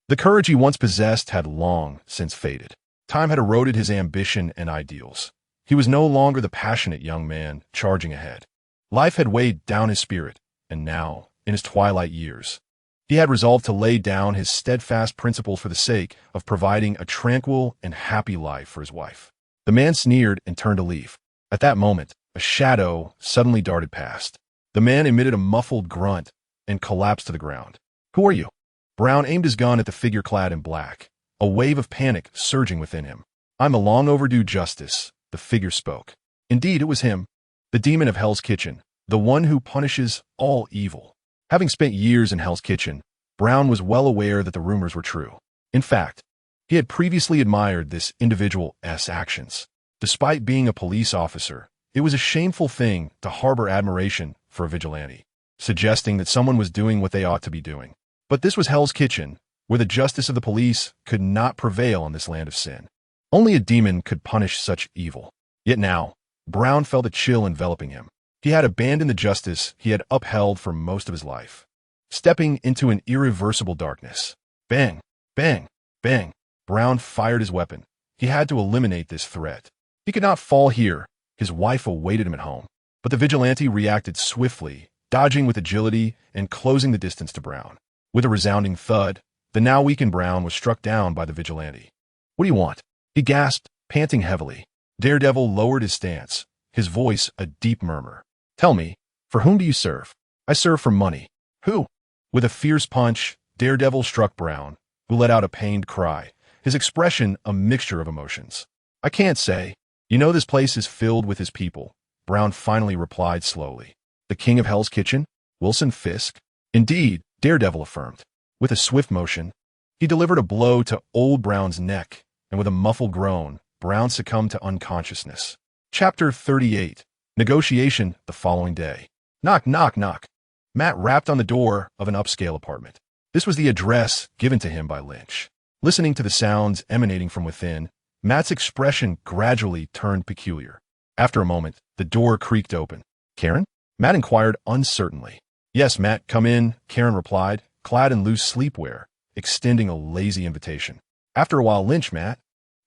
The courage he once possessed had long since faded. Time had eroded his ambition and ideals. He was no longer the passionate young man charging ahead. Life had weighed down his spirit, and now, in his twilight years, he had resolved to lay down his steadfast principles for the sake of providing a tranquil and happy life for his wife. The man sneered and turned to leave. At that moment, a shadow suddenly darted past. The man emitted a muffled grunt and collapsed to the ground. "Who are you?" Brown aimed his gun at the figure clad in black, a wave of panic surging within him. "I'm a long overdue justice," the figure spoke. Indeed, it was him, the demon of Hell's Kitchen, the one who punishes all evil. Having spent years in Hell's Kitchen, Brown was well aware that the rumors were true. In fact, he had previously admired this individual's actions. Despite being a police officer, it was a shameful thing to harbor admiration for a vigilante, suggesting that someone was doing what they ought to be doing. But this was Hell's Kitchen, where the justice of the police could not prevail in this land of sin. Only a demon could punish such evil. Yet now, Brown felt a chill enveloping him. He had abandoned the justice he had upheld for most of his life, stepping into an irreversible darkness. Bang, bang, bang. Brown fired his weapon. He had to eliminate this threat. He could not fall here. His wife awaited him at home. But the vigilante reacted swiftly, dodging with agility and closing the distance to Brown. With a resounding thud, the now weakened Brown was struck down by the vigilante. "What do you want?" he gasped, panting heavily. Daredevil lowered his stance, his voice a deep murmur. "Tell me, for whom do you serve?" "I serve for money." "Who?" With a fierce punch, Daredevil struck Brown, who let out a pained cry, his expression a mixture of emotions. "I can't say. You know this place is filled with his people," Brown finally replied slowly. "The king of Hell's Kitchen? Wilson Fisk?" "Indeed," Daredevil affirmed. With a swift motion, he delivered a blow to old Brown's neck, and with a muffled groan, Brown succumbed to unconsciousness. Chapter 38. Negotiation the following day. Knock, knock, knock. Matt rapped on the door of an upscale apartment. This was the address given to him by Lynch. Listening to the sounds emanating from within, Matt's expression gradually turned peculiar. After a moment, the door creaked open. "Karen?" Matt inquired uncertainly. "Yes, Matt, come in," Karen replied, clad in loose sleepwear, extending a lazy invitation. After a while, Lynch, Matt,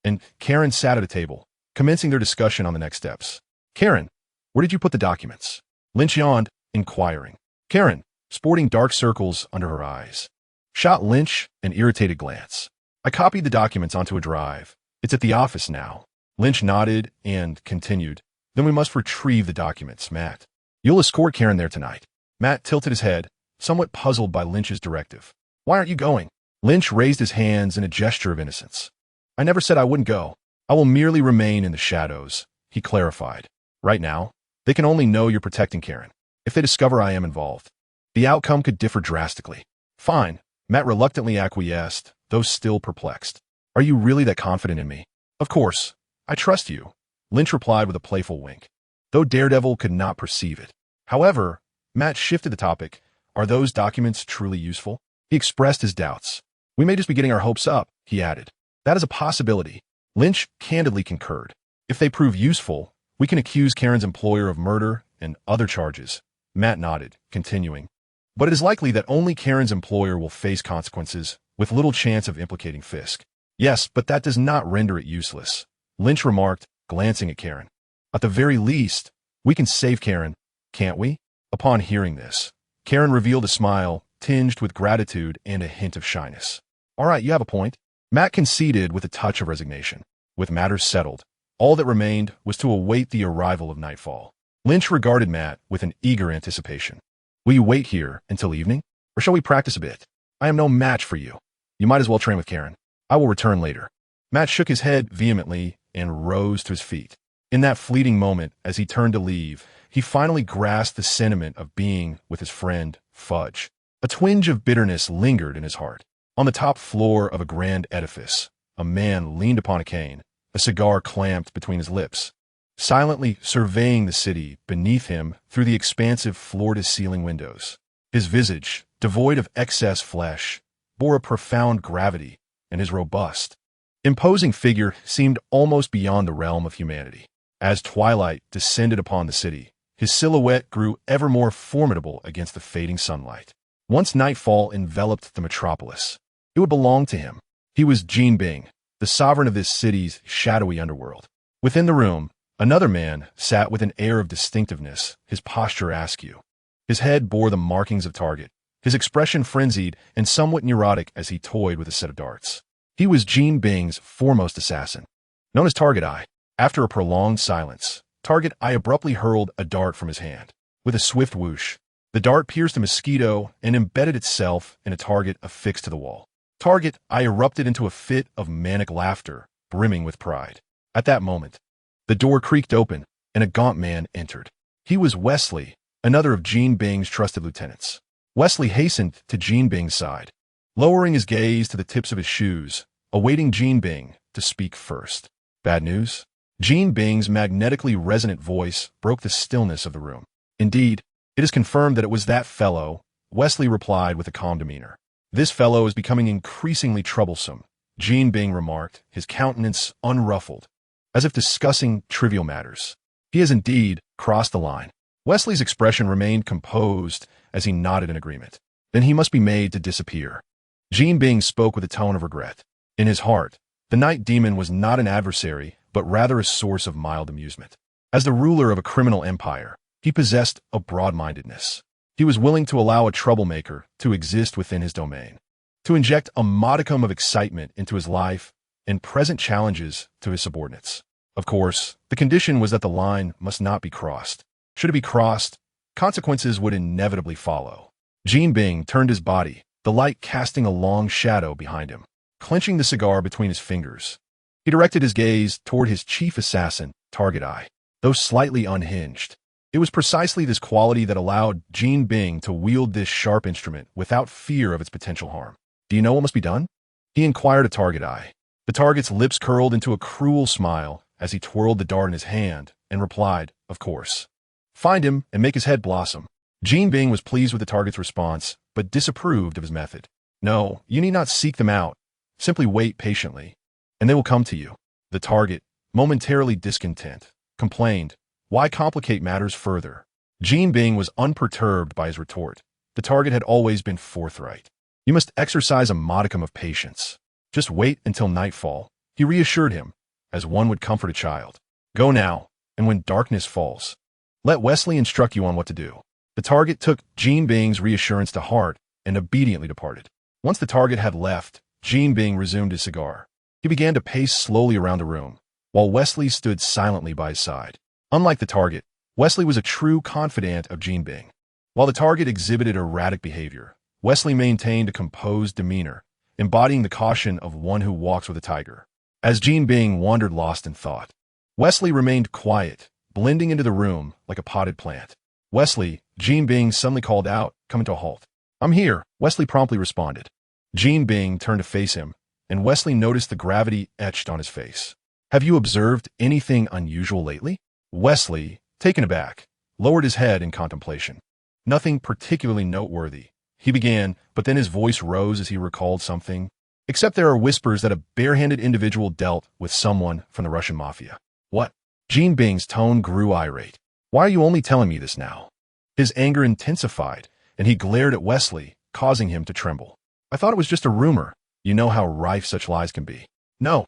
and Karen sat at a table, commencing their discussion on the next steps. "Karen, where did you put the documents?" Lynch yawned, inquiring. Karen, sporting dark circles under her eyes, shot Lynch an irritated glance. "I copied the documents onto a drive. It's at the office now." Lynch nodded and continued. "Then we must retrieve the documents, Matt. You'll escort Karen there tonight." Matt tilted his head, somewhat puzzled by Lynch's directive. "Why aren't you going?" Lynch raised his hands in a gesture of innocence. "I never said I wouldn't go. I will merely remain in the shadows," he clarified. "Right now, they can only know you're protecting Karen. If they discover I am involved, the outcome could differ drastically." "Fine," Matt reluctantly acquiesced, though still perplexed. "Are you really that confident in me?" "Of course. I trust you," Lynch replied with a playful wink, though Daredevil could not perceive it. However, Matt shifted the topic. "Are those documents truly useful?" He expressed his doubts. "We may just be getting our hopes up," he added. "That is a possibility." Lynch candidly concurred. "If they prove useful, we can accuse Karen's employer of murder and other charges." Matt nodded, continuing. "But it is likely that only Karen's employer will face consequences, with little chance of implicating Fisk." Yes, but that does not render it useless, Lynch remarked, glancing at Karen. At the very least, we can save Karen, can't we? Upon hearing this, Karen revealed a smile tinged with gratitude and a hint of shyness. All right, you have a point. Matt conceded with a touch of resignation. With matters settled, all that remained was to await the arrival of nightfall. Lynch regarded Matt with an eager anticipation. Will you wait here until evening? Or shall we practice a bit? I am no match for you. You might as well train with Karen. I will return later. Matt shook his head vehemently and rose to his feet. In that fleeting moment, as he turned to leave, he finally grasped the sentiment of being with his friend, Fudge. A twinge of bitterness lingered in his heart. On the top floor of a grand edifice, a man leaned upon a cane, a cigar clamped between his lips, silently surveying the city beneath him through the expansive floor-to-ceiling windows. His visage, devoid of excess flesh, bore a profound gravity, and his robust, imposing figure seemed almost beyond the realm of humanity. As twilight descended upon the city, his silhouette grew ever more formidable against the fading sunlight. Once nightfall enveloped the metropolis, it would belong to him. He was Jin Bing, the sovereign of this city's shadowy underworld. Within the room, another man sat with an air of distinctiveness, his posture askew. His head bore the markings of target, his expression frenzied and somewhat neurotic as he toyed with a set of darts. He was Jin Bing's foremost assassin, known as Target Eye. After a prolonged silence, Target Eye abruptly hurled a dart from his hand. With a swift whoosh, the dart pierced a mosquito and embedded itself in a target affixed to the wall. Target Eye erupted into a fit of manic laughter, brimming with pride. At that moment, the door creaked open, and a gaunt man entered. He was Wesley, another of Jin Bing's trusted lieutenants. Wesley hastened to Jin Bing's side, lowering his gaze to the tips of his shoes, awaiting Jin Bing to speak first. Bad news? Jin Bing's magnetically resonant voice broke the stillness of the room. Indeed, it is confirmed that it was that fellow, Wesley replied with a calm demeanor. This fellow is becoming increasingly troublesome, Jin Bing remarked, his countenance unruffled, as if discussing trivial matters. He has indeed crossed the line. Wesley's expression remained composed as he nodded in agreement. Then he must be made to disappear. Jin Bing spoke with a tone of regret. In his heart, the night demon was not an adversary, but rather a source of mild amusement. As the ruler of a criminal empire, he possessed a broad-mindedness. He was willing to allow a troublemaker to exist within his domain, to inject a modicum of excitement into his life and present challenges to his subordinates. Of course, the condition was that the line must not be crossed. Should it be crossed, consequences would inevitably follow. Jin Bing turned his body, the light casting a long shadow behind him. Clenching the cigar between his fingers, he directed his gaze toward his chief assassin, Target Eye. Though slightly unhinged, it was precisely this quality that allowed Jin Bing to wield this sharp instrument without fear of its potential harm. Do you know what must be done? He inquired of Target Eye. The target's lips curled into a cruel smile as he twirled the dart in his hand and replied, of course. Find him and make his head blossom. Jin Bing was pleased with the target's response, but disapproved of his method. No, you need not seek them out. Simply wait patiently, and they will come to you. The target, momentarily discontent, complained, why complicate matters further? Jin Bing was unperturbed by his retort. The target had always been forthright. You must exercise a modicum of patience. Just wait until nightfall, he reassured him, as one would comfort a child. Go now, and when darkness falls, let Wesley instruct you on what to do. The target took Jin Bing's reassurance to heart and obediently departed. Once the target had left, Jin Bing resumed his cigar. He began to pace slowly around the room, while Wesley stood silently by his side. Unlike the target, Wesley was a true confidant of Jin Bing. While the target exhibited erratic behavior, Wesley maintained a composed demeanor, embodying the caution of one who walks with a tiger. As Jin Bing wandered lost in thought, Wesley remained quiet, blending into the room like a potted plant. Wesley, Jin Bing suddenly called out, coming to a halt. I'm here, Wesley promptly responded. Jin Bing turned to face him, and Wesley noticed the gravity etched on his face. Have you observed anything unusual lately? Wesley, taken aback, lowered his head in contemplation. Nothing particularly noteworthy, he began, but then his voice rose as he recalled something. Except there are whispers that a barehanded individual dealt with someone from the Russian mafia. What? Jin Bing's tone grew irate. Why are you only telling me this now? His anger intensified, and he glared at Wesley, causing him to tremble. I thought it was just a rumor. You know how rife such lies can be. No.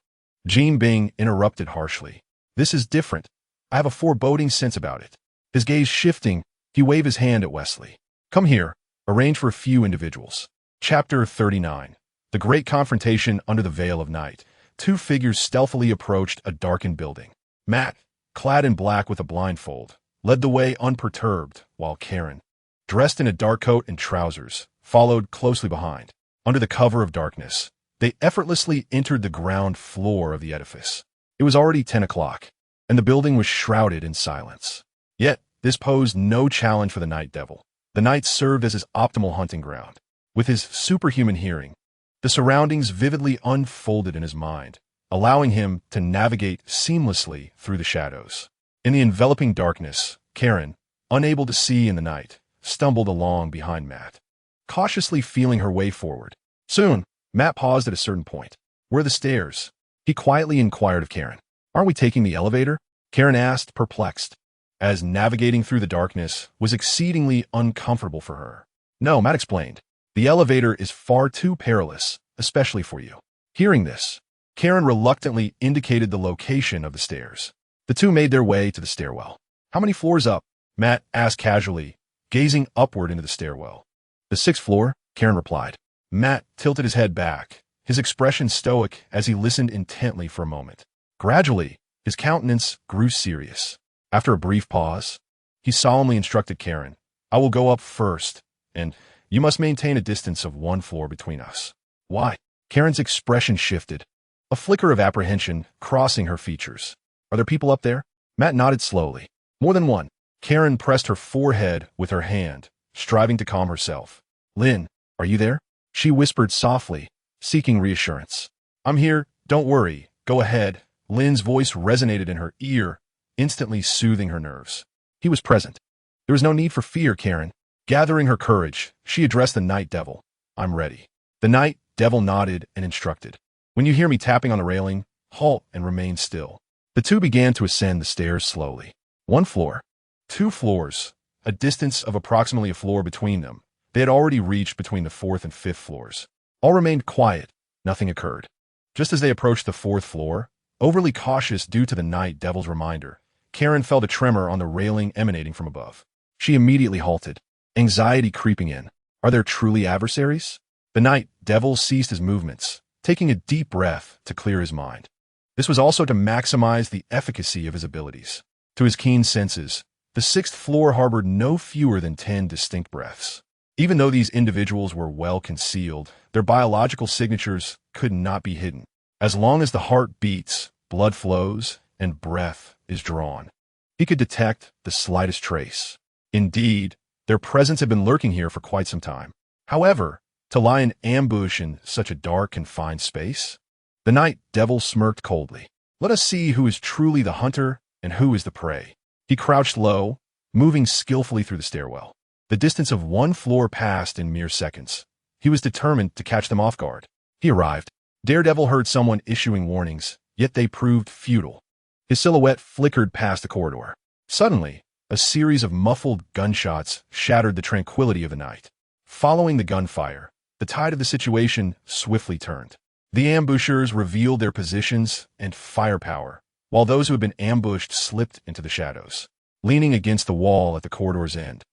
Jean Bing interrupted harshly. This is different. I have a foreboding sense about it. His gaze shifting, he waved his hand at Wesley. Come here. Arrange for a few individuals. Chapter 39. The Great Confrontation Under the Veil of Night. Two figures stealthily approached a darkened building. Matt, clad in black with a blindfold, led the way unperturbed, while Karen, dressed in a dark coat and trousers, followed closely behind. Under the cover of darkness, they effortlessly entered the ground floor of the edifice. It was already 10 o'clock, and the building was shrouded in silence. Yet, this posed no challenge for the Night Devil. The Night served as his optimal hunting ground. With his superhuman hearing, the surroundings vividly unfolded in his mind, allowing him to navigate seamlessly through the shadows. In the enveloping darkness, Karen, unable to see in the night, stumbled along behind Matt, cautiously feeling her way forward. Soon, Matt paused at a certain point. Where are the stairs? He quietly inquired of Karen. Aren't we taking the elevator? Karen asked, perplexed, as navigating through the darkness was exceedingly uncomfortable for her. No, Matt explained. The elevator is far too perilous, especially for you. Hearing this, Karen reluctantly indicated the location of the stairs. The two made their way to the stairwell. How many floors up? Matt asked casually, gazing upward into the stairwell. The 6th floor, Karen replied. Matt tilted his head back, his expression stoic as he listened intently for a moment. Gradually, his countenance grew serious. After a brief pause, he solemnly instructed Karen, I will go up first, and you must maintain a distance of 1 floor between us. Why? Karen's expression shifted, a flicker of apprehension crossing her features. Are there people up there? Matt nodded slowly. More than one. Karen pressed her forehead with her hand, striving to calm herself. Lin, are you there? She whispered softly, seeking reassurance. I'm here, don't worry, go ahead. Lin's voice resonated in her ear, instantly soothing her nerves. He was present. There was no need for fear, Karen. Gathering her courage, she addressed the Night Devil. I'm ready. The Night Devil nodded and instructed. When you hear me tapping on the railing, halt and remain still. The two began to ascend the stairs slowly. 1 floor, 2 floors, a distance of approximately a floor between them. They had already reached between the 4th and 5th floors. All remained quiet. Nothing occurred. Just as they approached the 4th floor, overly cautious due to the Night Devil's reminder, Karen felt a tremor on the railing emanating from above. She immediately halted, anxiety creeping in. Are there truly adversaries? The Night Devil ceased his movements, taking a deep breath to clear his mind. This was also to maximize the efficacy of his abilities. To his keen senses, the 6th floor harbored no fewer than 10 distinct breaths. Even though these individuals were well concealed, their biological signatures could not be hidden. As long as the heart beats, blood flows, and breath is drawn, he could detect the slightest trace. Indeed, their presence had been lurking here for quite some time. However, to lie in ambush in such a dark, confined space? The Night Devil smirked coldly. Let us see who is truly the hunter and who is the prey. He crouched low, moving skillfully through the stairwell. The distance of 1 floor passed in mere seconds. He was determined to catch them off guard. He arrived. Daredevil heard someone issuing warnings, yet they proved futile. His silhouette flickered past the corridor. Suddenly, a series of muffled gunshots shattered the tranquility of the night. Following the gunfire, the tide of the situation swiftly turned. The ambushers revealed their positions and firepower, while those who had been ambushed slipped into the shadows. Leaning against the wall at the corridor's end,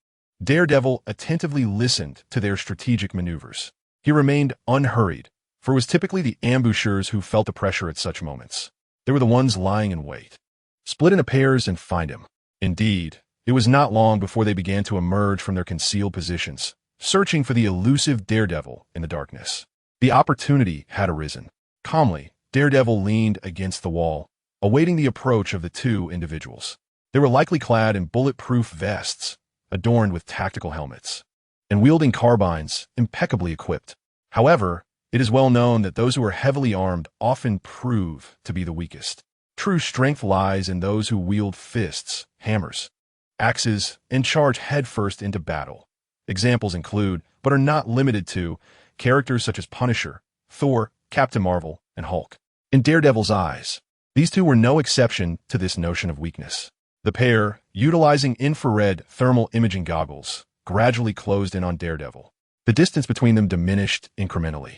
Daredevil attentively listened to their strategic maneuvers. He remained unhurried, for it was typically the ambushers who felt the pressure at such moments. They were the ones lying in wait. Split into pairs and find him. Indeed, it was not long before they began to emerge from their concealed positions, searching for the elusive Daredevil in the darkness. The opportunity had arisen. Calmly, Daredevil leaned against the wall, awaiting the approach of the two individuals. They were likely clad in bulletproof vests, adorned with tactical helmets, and wielding carbines, impeccably equipped. However, it is well known that those who are heavily armed often prove to be the weakest. True strength lies in those who wield fists, hammers, axes, and charge headfirst into battle. Examples include, but are not limited to, characters such as Punisher, Thor, Captain Marvel, and Hulk. In Daredevil's eyes, these two were no exception to this notion of weakness. The pair, utilizing infrared thermal imaging goggles, gradually closed in on Daredevil. The distance between them diminished incrementally.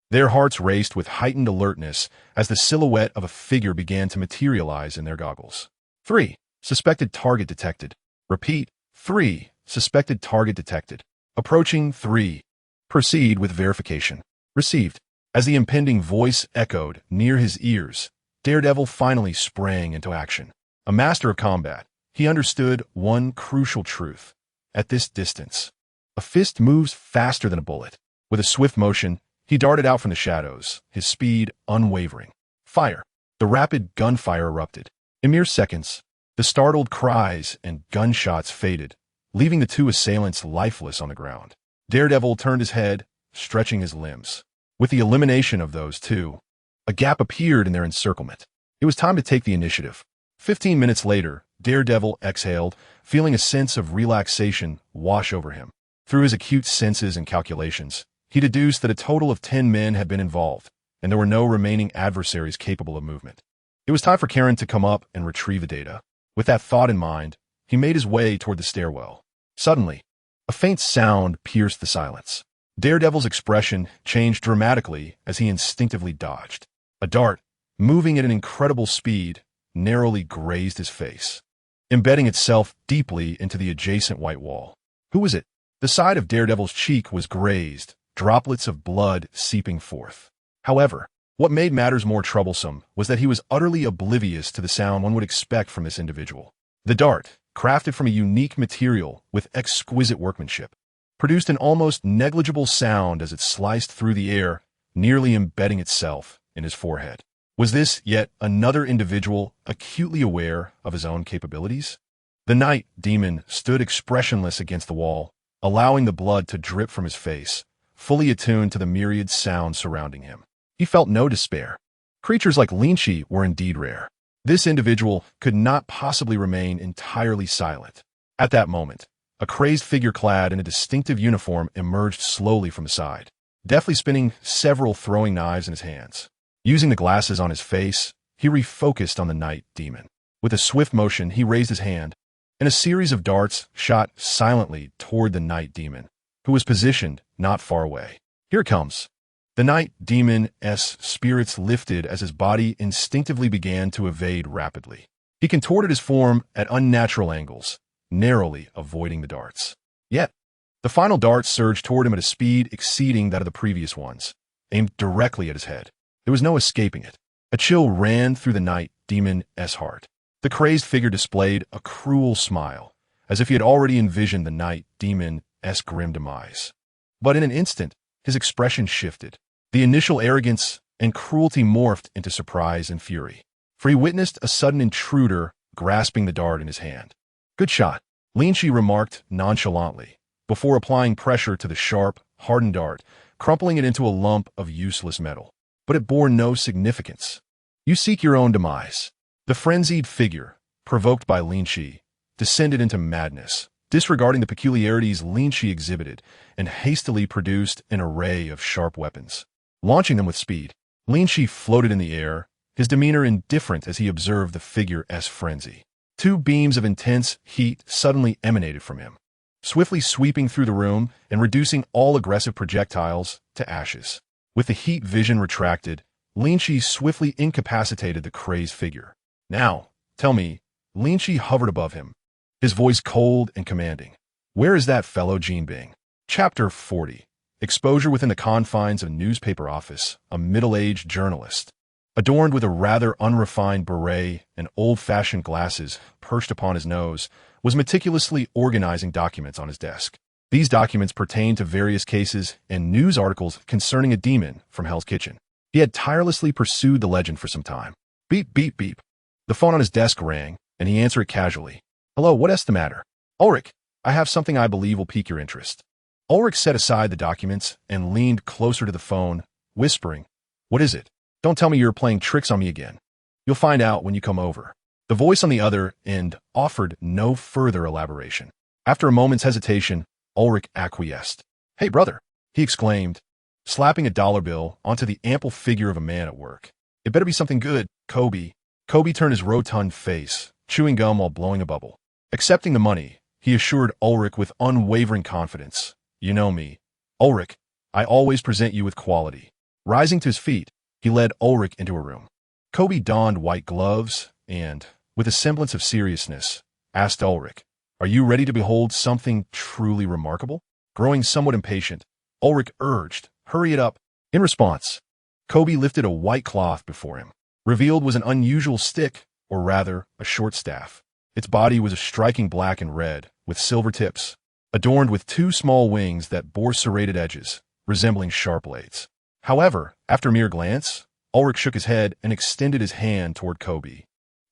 Their hearts raced with heightened alertness as the silhouette of a figure began to materialize in their goggles. 3. Suspected target detected. Repeat. 3. Suspected target detected. Approaching. 3. Proceed with verification. Received. As the impending voice echoed near his ears, Daredevil finally sprang into action. A master of combat, he understood one crucial truth. At this distance, a fist moves faster than a bullet. With a swift motion, he darted out from the shadows, his speed unwavering. Fire. The rapid gunfire erupted. In mere seconds, the startled cries and gunshots faded, leaving the two assailants lifeless on the ground. Daredevil turned his head, stretching his limbs. With the elimination of those two, a gap appeared in their encirclement. It was time to take the initiative. 15 minutes later, Daredevil exhaled, feeling a sense of relaxation wash over him. Through his acute senses and calculations, he deduced that a total of 10 men had been involved, and there were no remaining adversaries capable of movement. It was time for Karen to come up and retrieve the data. With that thought in mind, he made his way toward the stairwell. Suddenly, a faint sound pierced the silence. Daredevil's expression changed dramatically as he instinctively dodged. A dart, moving at an incredible speed, narrowly grazed his face, embedding itself deeply into the adjacent white wall. Who was it? The side of Daredevil's cheek was grazed, droplets of blood seeping forth. However, what made matters more troublesome was that he was utterly oblivious to the sound one would expect from this individual. The dart, crafted from a unique material with exquisite workmanship, produced an almost negligible sound as it sliced through the air, nearly embedding itself in his forehead. Was this yet another individual acutely aware of his own capabilities? The night demon stood expressionless against the wall, allowing the blood to drip from his face, fully attuned to the myriad sounds surrounding him. He felt no despair. Creatures like Lin Qi were indeed rare. This individual could not possibly remain entirely silent. At that moment, a crazed figure clad in a distinctive uniform emerged slowly from the side, deftly spinning several throwing knives in his hands. Using the glasses on his face, he refocused on the night demon. With a swift motion, he raised his hand, and a series of darts shot silently toward the night demon, who was positioned not far away. Here it comes. The night demon's spirits lifted as his body instinctively began to evade rapidly. He contorted his form at unnatural angles, narrowly avoiding the darts. Yet, the final dart surged toward him at a speed exceeding that of the previous ones, aimed directly at his head. There was no escaping it. A chill ran through the night demon's heart. The crazed figure displayed a cruel smile, as if he had already envisioned the night demon's grim demise. But in an instant, his expression shifted. The initial arrogance and cruelty morphed into surprise and fury, for he witnessed a sudden intruder grasping the dart in his hand. Good shot, Lin Qi remarked nonchalantly, before applying pressure to the sharp, hardened dart, crumpling it into a lump of useless metal. But it bore no significance. You seek your own demise. The frenzied figure, provoked by Lin Qi, descended into madness, disregarding the peculiarities Lin Qi exhibited, and hastily produced an array of sharp weapons. Launching them with speed, Lin Qi floated in the air, his demeanor indifferent as he observed the figure's frenzy. Two beams of intense heat suddenly emanated from him, swiftly sweeping through the room and reducing all aggressive projectiles to ashes. With the heat vision retracted, Lin Qi swiftly incapacitated the crazed figure. Now, tell me, Lin Qi hovered above him, his voice cold and commanding. Where is that fellow Jean Bing? Chapter 40. Exposure within the confines of a newspaper office, a middle-aged journalist, adorned with a rather unrefined beret and old-fashioned glasses perched upon his nose, was meticulously organizing documents on his desk. These documents pertained to various cases and news articles concerning a demon from Hell's Kitchen. He had tirelessly pursued the legend for some time. Beep, beep, beep. The phone on his desk rang, and he answered it casually. Hello, what's the matter? Ulrich, I have something I believe will pique your interest. Ulrich set aside the documents and leaned closer to the phone, whispering, What is it? Don't tell me you're playing tricks on me again. You'll find out when you come over. The voice on the other end offered no further elaboration. After a moment's hesitation, Ulrich acquiesced. Hey, brother, he exclaimed, slapping a dollar bill onto the ample figure of a man at work. It better be something good, Kobe. Kobe turned his rotund face, chewing gum while blowing a bubble. Accepting the money, he assured Ulrich with unwavering confidence. You know me. Ulrich, I always present you with quality. Rising to his feet, he led Ulrich into a room. Kobe donned white gloves and, with a semblance of seriousness, asked Ulrich, "Are you ready to behold something truly remarkable?" Growing somewhat impatient, Ulrich urged, "Hurry it up." In response, Kobe lifted a white cloth before him. Revealed was an unusual stick, or rather, a short staff. Its body was a striking black and red, with silver tips, adorned with two small wings that bore serrated edges, resembling sharp blades. However, after a mere glance, Ulrich shook his head and extended his hand toward Kobe.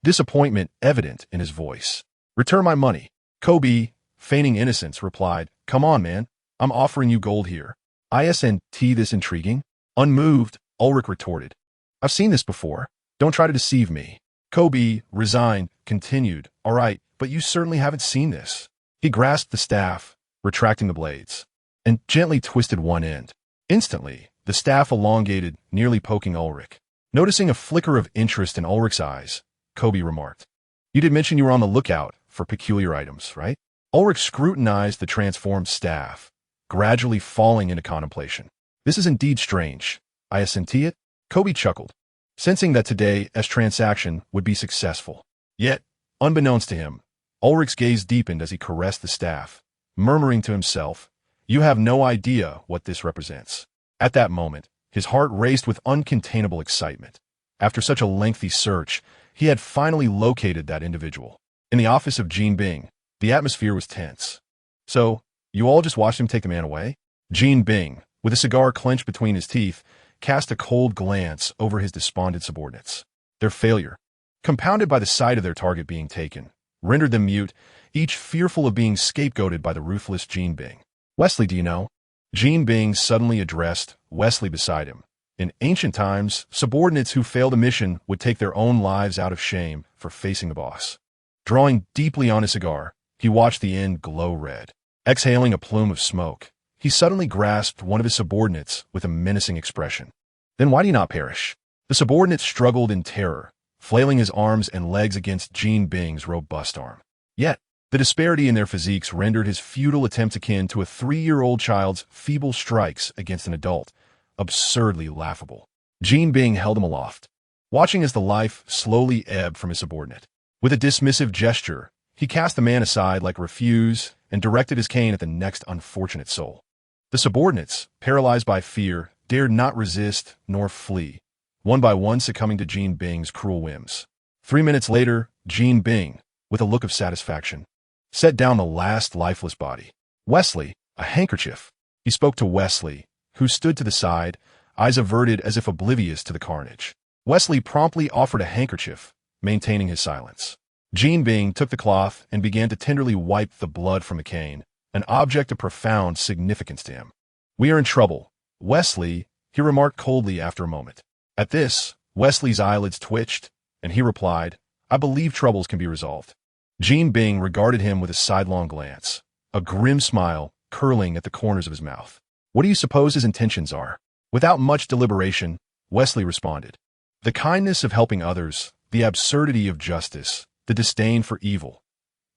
Disappointment evident in his voice. "Return my money." Kobe, feigning innocence, replied, "Come on, man. I'm offering you gold here." "Isn't this intriguing?" Unmoved, Ulrich retorted. "I've seen this before. Don't try to deceive me." Kobe, resigned, continued, "All right, but you certainly haven't seen this." He grasped the staff, retracting the blades, and gently twisted one end. Instantly, the staff elongated, nearly poking Ulrich. Noticing a flicker of interest in Ulrich's eyes, Kobe remarked, "You did mention you were on the lookout for peculiar items, right?" Ulrich scrutinized the transformed staff, gradually falling into contemplation. "This is indeed strange. I assenti it?" Kobe chuckled, sensing that today's transaction would be successful. Yet, unbeknownst to him, Ulrich's gaze deepened as he caressed the staff, murmuring to himself, "You have no idea what this represents." At that moment, his heart raced with uncontainable excitement. After such a lengthy search, he had finally located that individual. In the office of Jean Bing, the atmosphere was tense. "So, you all just watched him take the man away?" Jean Bing, with a cigar clenched between his teeth, cast a cold glance over his despondent subordinates. Their failure, compounded by the sight of their target being taken, rendered them mute, each fearful of being scapegoated by the ruthless Jean Bing. "Wesley, do you know?" Jean Bing suddenly addressed Wesley beside him. In ancient times, subordinates who failed a mission would take their own lives out of shame for facing the boss. Drawing deeply on his cigar, he watched the end glow red. Exhaling a plume of smoke, he suddenly grasped one of his subordinates with a menacing expression. "Then why do you not perish?" The subordinate struggled in terror, flailing his arms and legs against Jean Bing's robust arm. Yet, the disparity in their physiques rendered his futile attempts akin to a 3-year-old child's feeble strikes against an adult, absurdly laughable. Jean Bing held him aloft, watching as the life slowly ebbed from his subordinate. With a dismissive gesture, he cast the man aside like refuse and directed his cane at the next unfortunate soul. The subordinates, paralyzed by fear, dared not resist nor flee, one by one succumbing to Jean Bing's cruel whims. 3 minutes later, Jean Bing, with a look of satisfaction, set down the last lifeless body. "Wesley, a handkerchief." He spoke to Wesley, who stood to the side, eyes averted as if oblivious to the carnage. Wesley promptly offered a handkerchief, maintaining his silence. Jean Bing took the cloth and began to tenderly wipe the blood from the cane, an object of profound significance to him. "We are in trouble, Wesley," he remarked coldly after a moment. At this, Wesley's eyelids twitched, and he replied, "I believe troubles can be resolved." Jean Bing regarded him with a sidelong glance, a grim smile curling at the corners of his mouth. "What do you suppose his intentions are?" Without much deliberation, Wesley responded, "The kindness of helping others, the absurdity of justice, the disdain for evil.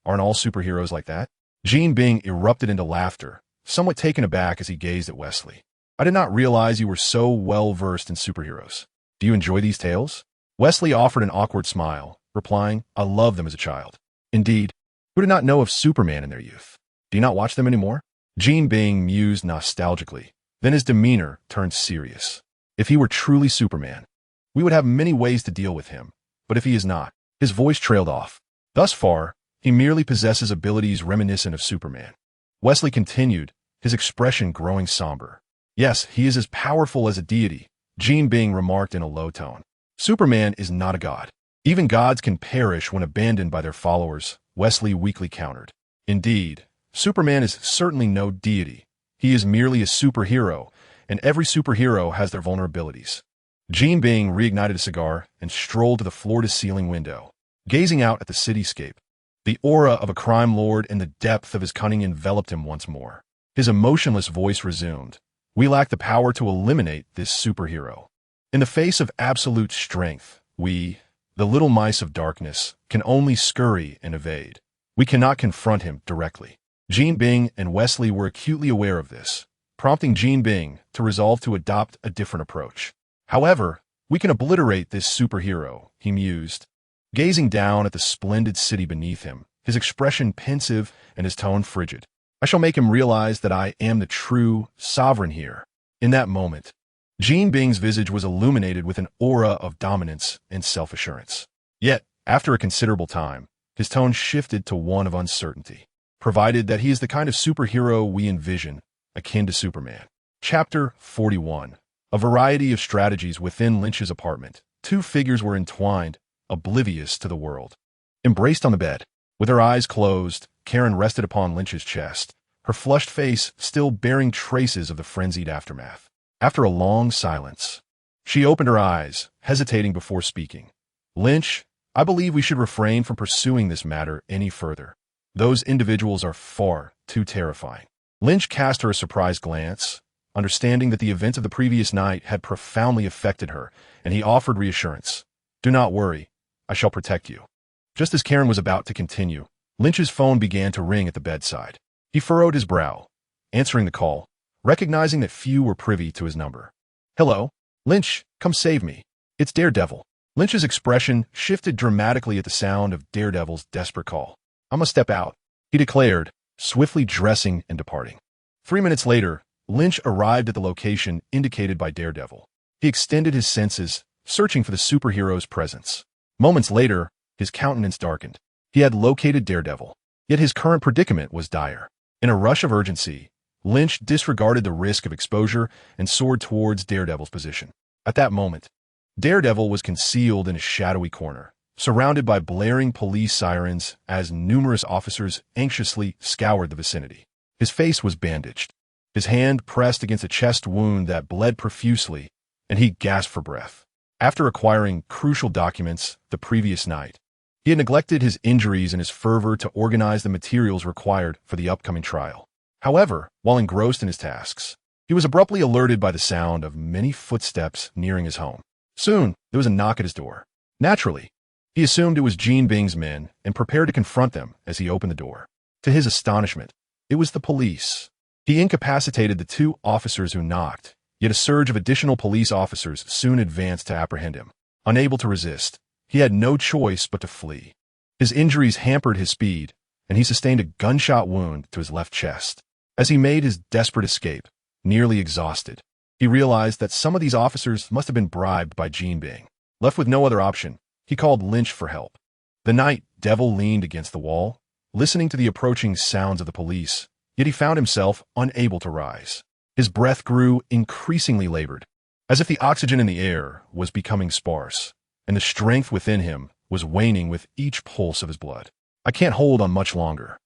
Aren't all superheroes like that?" Jean Bing erupted into laughter, somewhat taken aback as he gazed at Wesley. "I did not realize you were so well-versed in superheroes. Do you enjoy these tales?" Wesley offered an awkward smile, replying, "I loved them as a child." "Indeed, who did not know of Superman in their youth? Do you not watch them anymore?" Jean Bing mused nostalgically. Then his demeanor turned serious. "If he were truly Superman, we would have many ways to deal with him. But if he is not," his voice trailed off. "Thus far, he merely possesses abilities reminiscent of Superman." Wesley continued, his expression growing somber. "Yes, he is as powerful as a deity," Jean Bing remarked in a low tone. "Superman is not a god. Even gods can perish when abandoned by their followers," Wesley weakly countered. "Indeed, Superman is certainly no deity. He is merely a superhero, and every superhero has their vulnerabilities." Jean Bing reignited a cigar and strolled to the floor-to-ceiling window, gazing out at the cityscape. The aura of a crime lord and the depth of his cunning enveloped him once more. His emotionless voice resumed, "We lack the power to eliminate this superhero. In the face of absolute strength, we, the little mice of darkness, can only scurry and evade. We cannot confront him directly." Jean Bing and Wesley were acutely aware of this, prompting Jean Bing to resolve to adopt a different approach. However, we can obliterate this superhero, he mused, gazing down at the splendid city beneath him, his expression pensive and his tone frigid. I shall make him realize that I am the true sovereign here. In that moment, Jean Bing's visage was illuminated with an aura of dominance and self-assurance. Yet, after a considerable time, his tone shifted to one of uncertainty, provided that he is the kind of superhero we envision, akin to Superman. Chapter 41. A variety of strategies within Lynch's apartment. Two figures were entwined, oblivious to the world. Embraced on the bed, with her eyes closed, Karen rested upon Lynch's chest, her flushed face still bearing traces of the frenzied aftermath. After a long silence, she opened her eyes, hesitating before speaking. Lynch, I believe we should refrain from pursuing this matter any further. Those individuals are far too terrifying. Lynch cast her a surprised glance, understanding that the events of the previous night had profoundly affected her, and he offered reassurance. Do not worry, I shall protect you. Just as Karen was about to continue, Lynch's phone began to ring at the bedside. He furrowed his brow, answering the call, recognizing that few were privy to his number. Hello? Lynch, come save me. It's Daredevil. Lynch's expression shifted dramatically at the sound of Daredevil's desperate call. I must step out, he declared, swiftly dressing and departing. 3 minutes later, Lynch arrived at the location indicated by Daredevil. He extended his senses, searching for the superhero's presence. Moments later, his countenance darkened. He had located Daredevil, yet his current predicament was dire. In a rush of urgency, Lynch disregarded the risk of exposure and soared towards Daredevil's position. At that moment, Daredevil was concealed in a shadowy corner, surrounded by blaring police sirens as numerous officers anxiously scoured the vicinity. His face was bandaged, his hand pressed against a chest wound that bled profusely, and he gasped for breath. After acquiring crucial documents the previous night, he had neglected his injuries in his fervor to organize the materials required for the upcoming trial. However, while engrossed in his tasks, he was abruptly alerted by the sound of many footsteps nearing his home. Soon, there was a knock at his door. Naturally, he assumed it was Jean Bing's men and prepared to confront them as he opened the door. To his astonishment, it was the police. He incapacitated the 2 officers who knocked, yet a surge of additional police officers soon advanced to apprehend him. Unable to resist, he had no choice but to flee. His injuries hampered his speed, and he sustained a gunshot wound to his left chest. As he made his desperate escape, nearly exhausted, he realized that some of these officers must have been bribed by Jean Bing. Left with no other option, he called Lynch for help. The night Devil leaned against the wall, listening to the approaching sounds of the police, yet he found himself unable to rise. His breath grew increasingly labored, as if the oxygen in the air was becoming sparse, and the strength within him was waning with each pulse of his blood. I can't hold on much longer.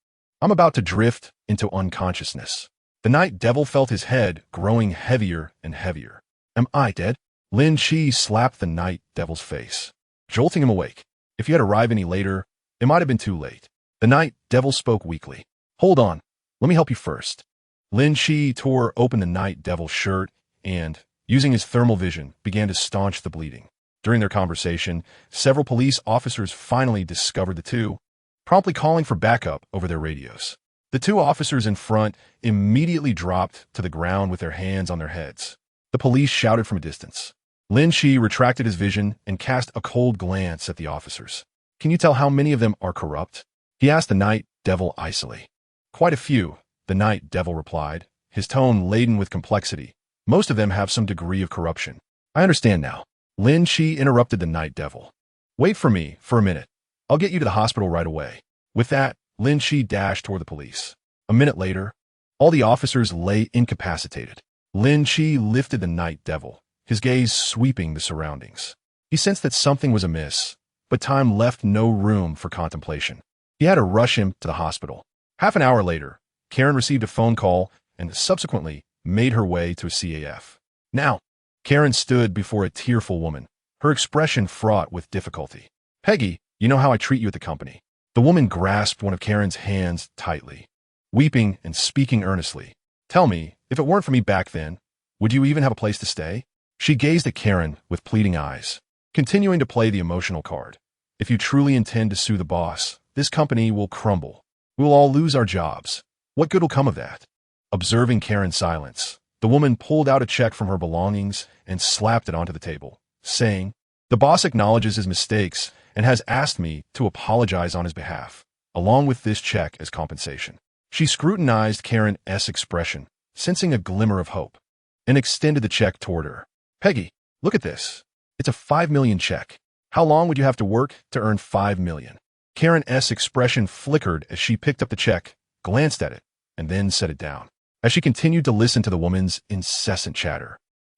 I'm about to drift into unconsciousness. The night Devil felt his head growing heavier and heavier. Am I dead? Lin Qi slapped the night Devil's face, jolting him awake. If he had arrived any later, it might have been too late. The night Devil spoke weakly. Hold on, let me help you first. Lin Qi tore open the night Devil's shirt and, using his thermal vision, began to staunch the bleeding. During their conversation, several police officers finally discovered the two, promptly calling for backup over their radios. The 2 officers in front immediately dropped to the ground with their hands on their heads. The police shouted from a distance. Lin Qi retracted his vision and cast a cold glance at the officers. Can you tell how many of them are corrupt? He asked the night Devil icily. Quite a few, the night Devil replied, his tone laden with complexity. Most of them have some degree of corruption. I understand now. Lin Qi interrupted the night Devil. Wait for me for a minute. I'll get you to the hospital right away. With that, Lin Qi dashed toward the police. A minute later, all the officers lay incapacitated. Lin Qi lifted the night Devil, his gaze sweeping the surroundings. He sensed that something was amiss, but time left no room for contemplation. He had to rush him to the hospital. Half an hour later, Karen received a phone call and subsequently made her way to a CAF. Now, Karen stood before a tearful woman, her expression fraught with difficulty. Peggy, you know how I treat you at the company. The woman grasped one of Karen's hands tightly, weeping and speaking earnestly. Tell me, if it weren't for me back then, would you even have a place to stay? She gazed at Karen with pleading eyes, continuing to play the emotional card. If you truly intend to sue the boss, this company will crumble. We'll all lose our jobs. What good will come of that? Observing Karen's silence, The woman pulled out a check from her belongings and slapped it onto the table, saying, "The boss acknowledges his mistakes and has asked me to apologize on his behalf, along with this check as compensation." She scrutinized Karen S.'s expression, sensing a glimmer of hope, and extended the check toward her. "Peggy, look at this. It's a $5 million check. How long would you have to work to earn $5 million? Karen S.'s expression flickered as she picked up the check, glanced at it, and then set it down. As she continued to listen to the woman's incessant chatter,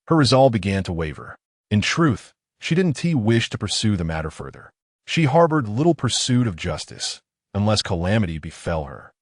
her resolve began to waver. In truth, she didn't wish to pursue the matter further. She harbored little pursuit of justice, unless calamity befell her.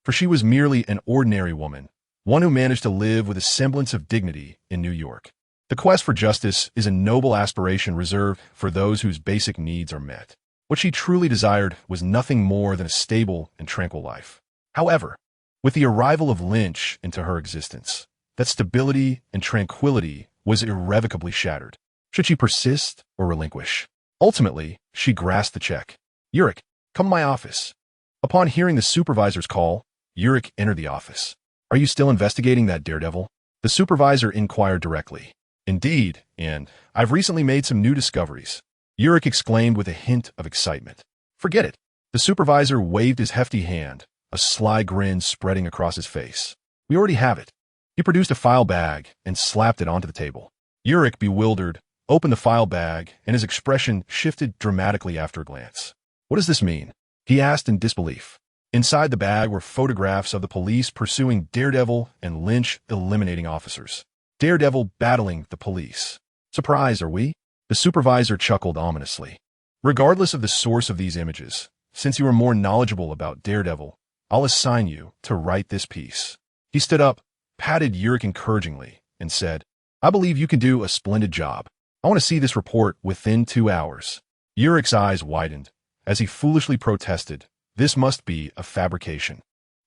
For she was merely an ordinary woman, one who managed to live with a semblance of dignity in New York. The quest for justice is a noble aspiration reserved for those whose basic needs are met. What she truly desired was nothing more than a stable and tranquil life. However, with the arrival of Lin Qi into her existence, that stability and tranquility was irrevocably shattered. Should she persist or relinquish? Ultimately, she grasped the check. "Yurik, come to my office." Upon hearing the supervisor's call, Yurik entered the office. "Are you still investigating that daredevil?" The supervisor inquired directly. "Indeed, and I've recently made some new discoveries," Yurik exclaimed with a hint of excitement. "Forget it." The supervisor waved his hefty hand, a sly grin spreading across his face. "We already have it." He produced a file bag and slapped it onto the table. Yurik, bewildered, opened the file bag, and his expression shifted dramatically after a glance. "What does this mean?" he asked in disbelief. Inside the bag were photographs of the police pursuing Daredevil and Lin Qi eliminating officers. Daredevil battling the police. "Surprised, are we?" The supervisor chuckled ominously. "Regardless of the source of these images, since you are more knowledgeable about Daredevil, I'll assign you to write this piece." He stood up, patted Yurik encouragingly, and said, "I believe you can do a splendid job. I want to see this report within 2 hours." Yurik's eyes widened as he foolishly protested, "This must be a fabrication.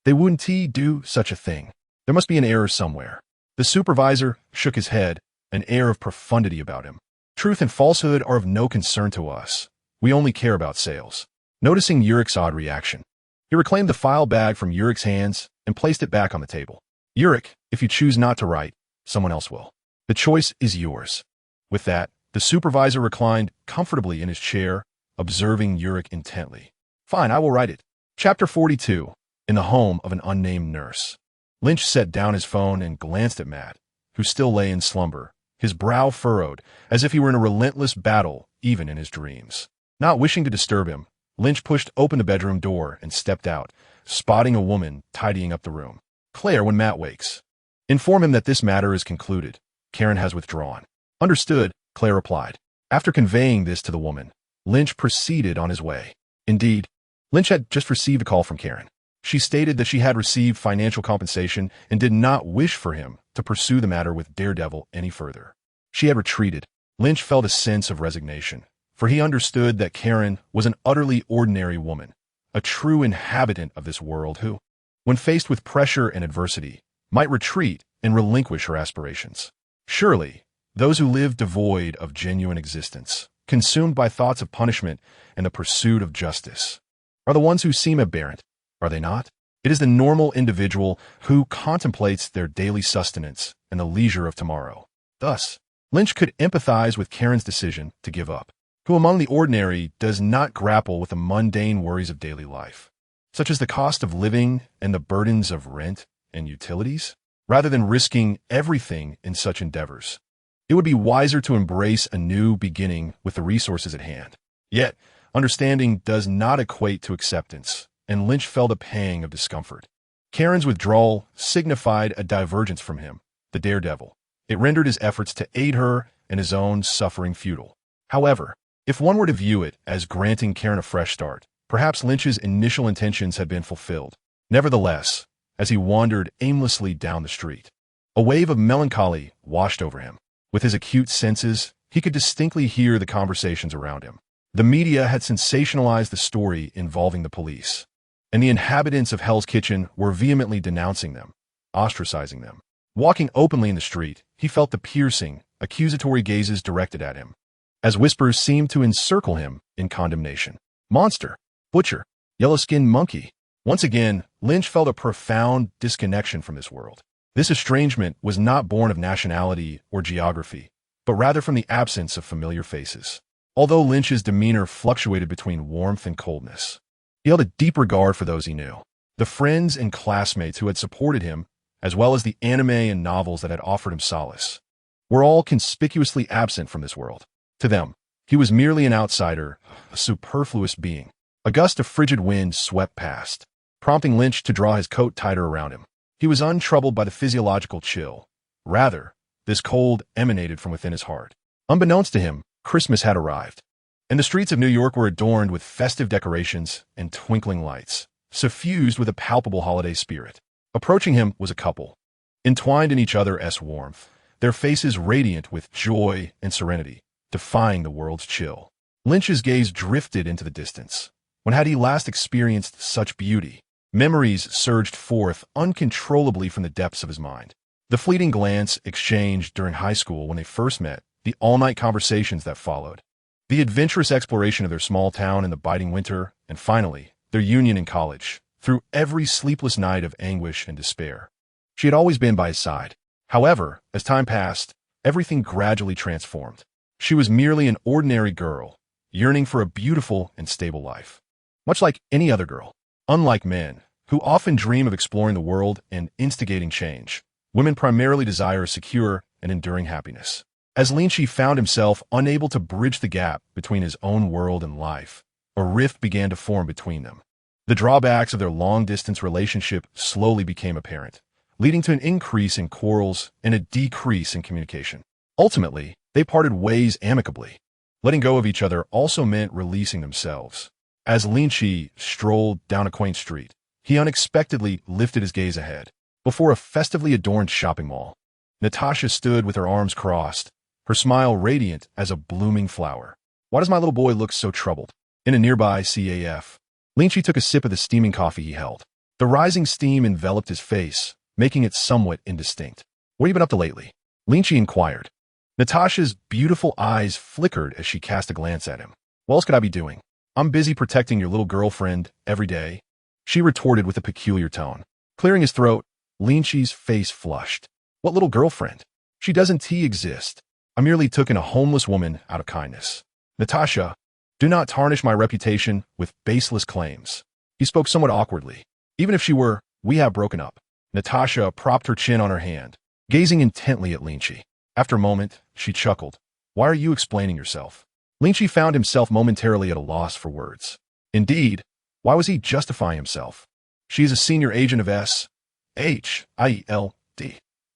They wouldn't do such a thing. There must be an error somewhere." The supervisor shook his head, an air of profundity about him. "Truth and falsehood are of no concern to us. We only care about sales." Noticing Yurik's odd reaction, he reclaimed the file bag from Yurik's hands and placed it back on the table. "Yurik, if you choose not to write, someone else will. The choice is yours." With that, the supervisor reclined comfortably in his chair, observing Yurik intently. "Fine, I will write it." Chapter 42. In the home of an unnamed nurse. Lin Qi set down his phone and glanced at Matt, who still lay in slumber, his brow furrowed, as if he were in a relentless battle, even in his dreams. Not wishing to disturb him, Lin Qi pushed open the bedroom door and stepped out, spotting a woman tidying up the room. "Claire, when Matt wakes, inform him that this matter is concluded. Karen has withdrawn." "Understood," Claire replied. After conveying this to the woman, Lin Qi proceeded on his way. Indeed, Lin Qi had just received a call from Karen. She stated that she had received financial compensation and did not wish for him to pursue the matter with Daredevil any further. She had retreated. Lin Qi felt a sense of resignation, for he understood that Karen was an utterly ordinary woman, a true inhabitant of this world who, when faced with pressure and adversity, might retreat and relinquish her aspirations. Surely, those who live devoid of genuine existence, consumed by thoughts of punishment and the pursuit of justice, are the ones who seem aberrant, are they not? It is the normal individual who contemplates their daily sustenance and the leisure of tomorrow. Thus, Lin Qi could empathize with Karen's decision to give up, who among the ordinary does not grapple with the mundane worries of daily life, such as the cost of living and the burdens of rent and utilities, rather than risking everything in such endeavors. It would be wiser to embrace a new beginning with the resources at hand. Yet, understanding does not equate to acceptance, and Lin Qi felt a pang of discomfort. Karen's withdrawal signified a divergence from him, the Daredevil. It rendered his efforts to aid her and his own suffering futile. However, if one were to view it as granting Karen a fresh start, perhaps Lin Qi's initial intentions had been fulfilled. Nevertheless, as he wandered aimlessly down the street, a wave of melancholy washed over him. With his acute senses, he could distinctly hear the conversations around him. The media had sensationalized the story involving the police, and the inhabitants of Hell's Kitchen were vehemently denouncing them, ostracizing them. Walking openly in the street, he felt the piercing, accusatory gazes directed at him, as whispers seemed to encircle him in condemnation. Monster, butcher, yellow-skinned monkey. Once again, Lin Qi felt a profound disconnection from this world. This estrangement was not born of nationality or geography, but rather from the absence of familiar faces. Although Lynch's demeanor fluctuated between warmth and coldness, he held a deep regard for those he knew. The friends and classmates who had supported him, as well as the anime and novels that had offered him solace, were all conspicuously absent from this world. To them, he was merely an outsider, a superfluous being. A gust of frigid wind swept past, prompting Lynch to draw his coat tighter around him. He was untroubled by the physiological chill. Rather, this cold emanated from within his heart. Unbeknownst to him, Christmas had arrived, and the streets of New York were adorned with festive decorations and twinkling lights, suffused with a palpable holiday spirit. Approaching him was a couple, entwined in each other's warmth, their faces radiant with joy and serenity, defying the world's chill. Lynch's gaze drifted into the distance. When had he last experienced such beauty? Memories surged forth uncontrollably from the depths of his mind. The fleeting glance exchanged during high school when they first met, the all-night conversations that followed, the adventurous exploration of their small town in the biting winter, and finally, their union in college, through every sleepless night of anguish and despair. She had always been by his side. However, as time passed, everything gradually transformed. She was merely an ordinary girl, yearning for a beautiful and stable life. Much like any other girl. Unlike men, who often dream of exploring the world and instigating change, women primarily desire a secure and enduring happiness. As Lin Qi found himself unable to bridge the gap between his own world and life, a rift began to form between them. The drawbacks of their long-distance relationship slowly became apparent, leading to an increase in quarrels and a decrease in communication. Ultimately, they parted ways amicably. Letting go of each other also meant releasing themselves. As Lin Qi strolled down a quaint street, he unexpectedly lifted his gaze ahead. Before a festively adorned shopping mall, Natasha stood with her arms crossed, her smile radiant as a blooming flower. Why does my little boy look so troubled? In a nearby CAF, Lin Qi took a sip of the steaming coffee he held. The rising steam enveloped his face, making it somewhat indistinct. What have you been up to lately? Lin Qi inquired. Natasha's beautiful eyes flickered as she cast a glance at him. What else could I be doing? I'm busy protecting your little girlfriend every day, she retorted with a peculiar tone. Clearing his throat, Lin Qi's face flushed. What little girlfriend? She doesn't exist. I merely took in a homeless woman out of kindness. Natasha, do not tarnish my reputation with baseless claims. He spoke somewhat awkwardly. Even if she were, we have broken up. Natasha propped her chin on her hand, gazing intently at Lin Qi. After a moment, she chuckled. Why are you explaining yourself? Lin Qi found himself momentarily at a loss for words. Indeed, why was he justifying himself? She is a senior agent of S.H.I.E.L.D.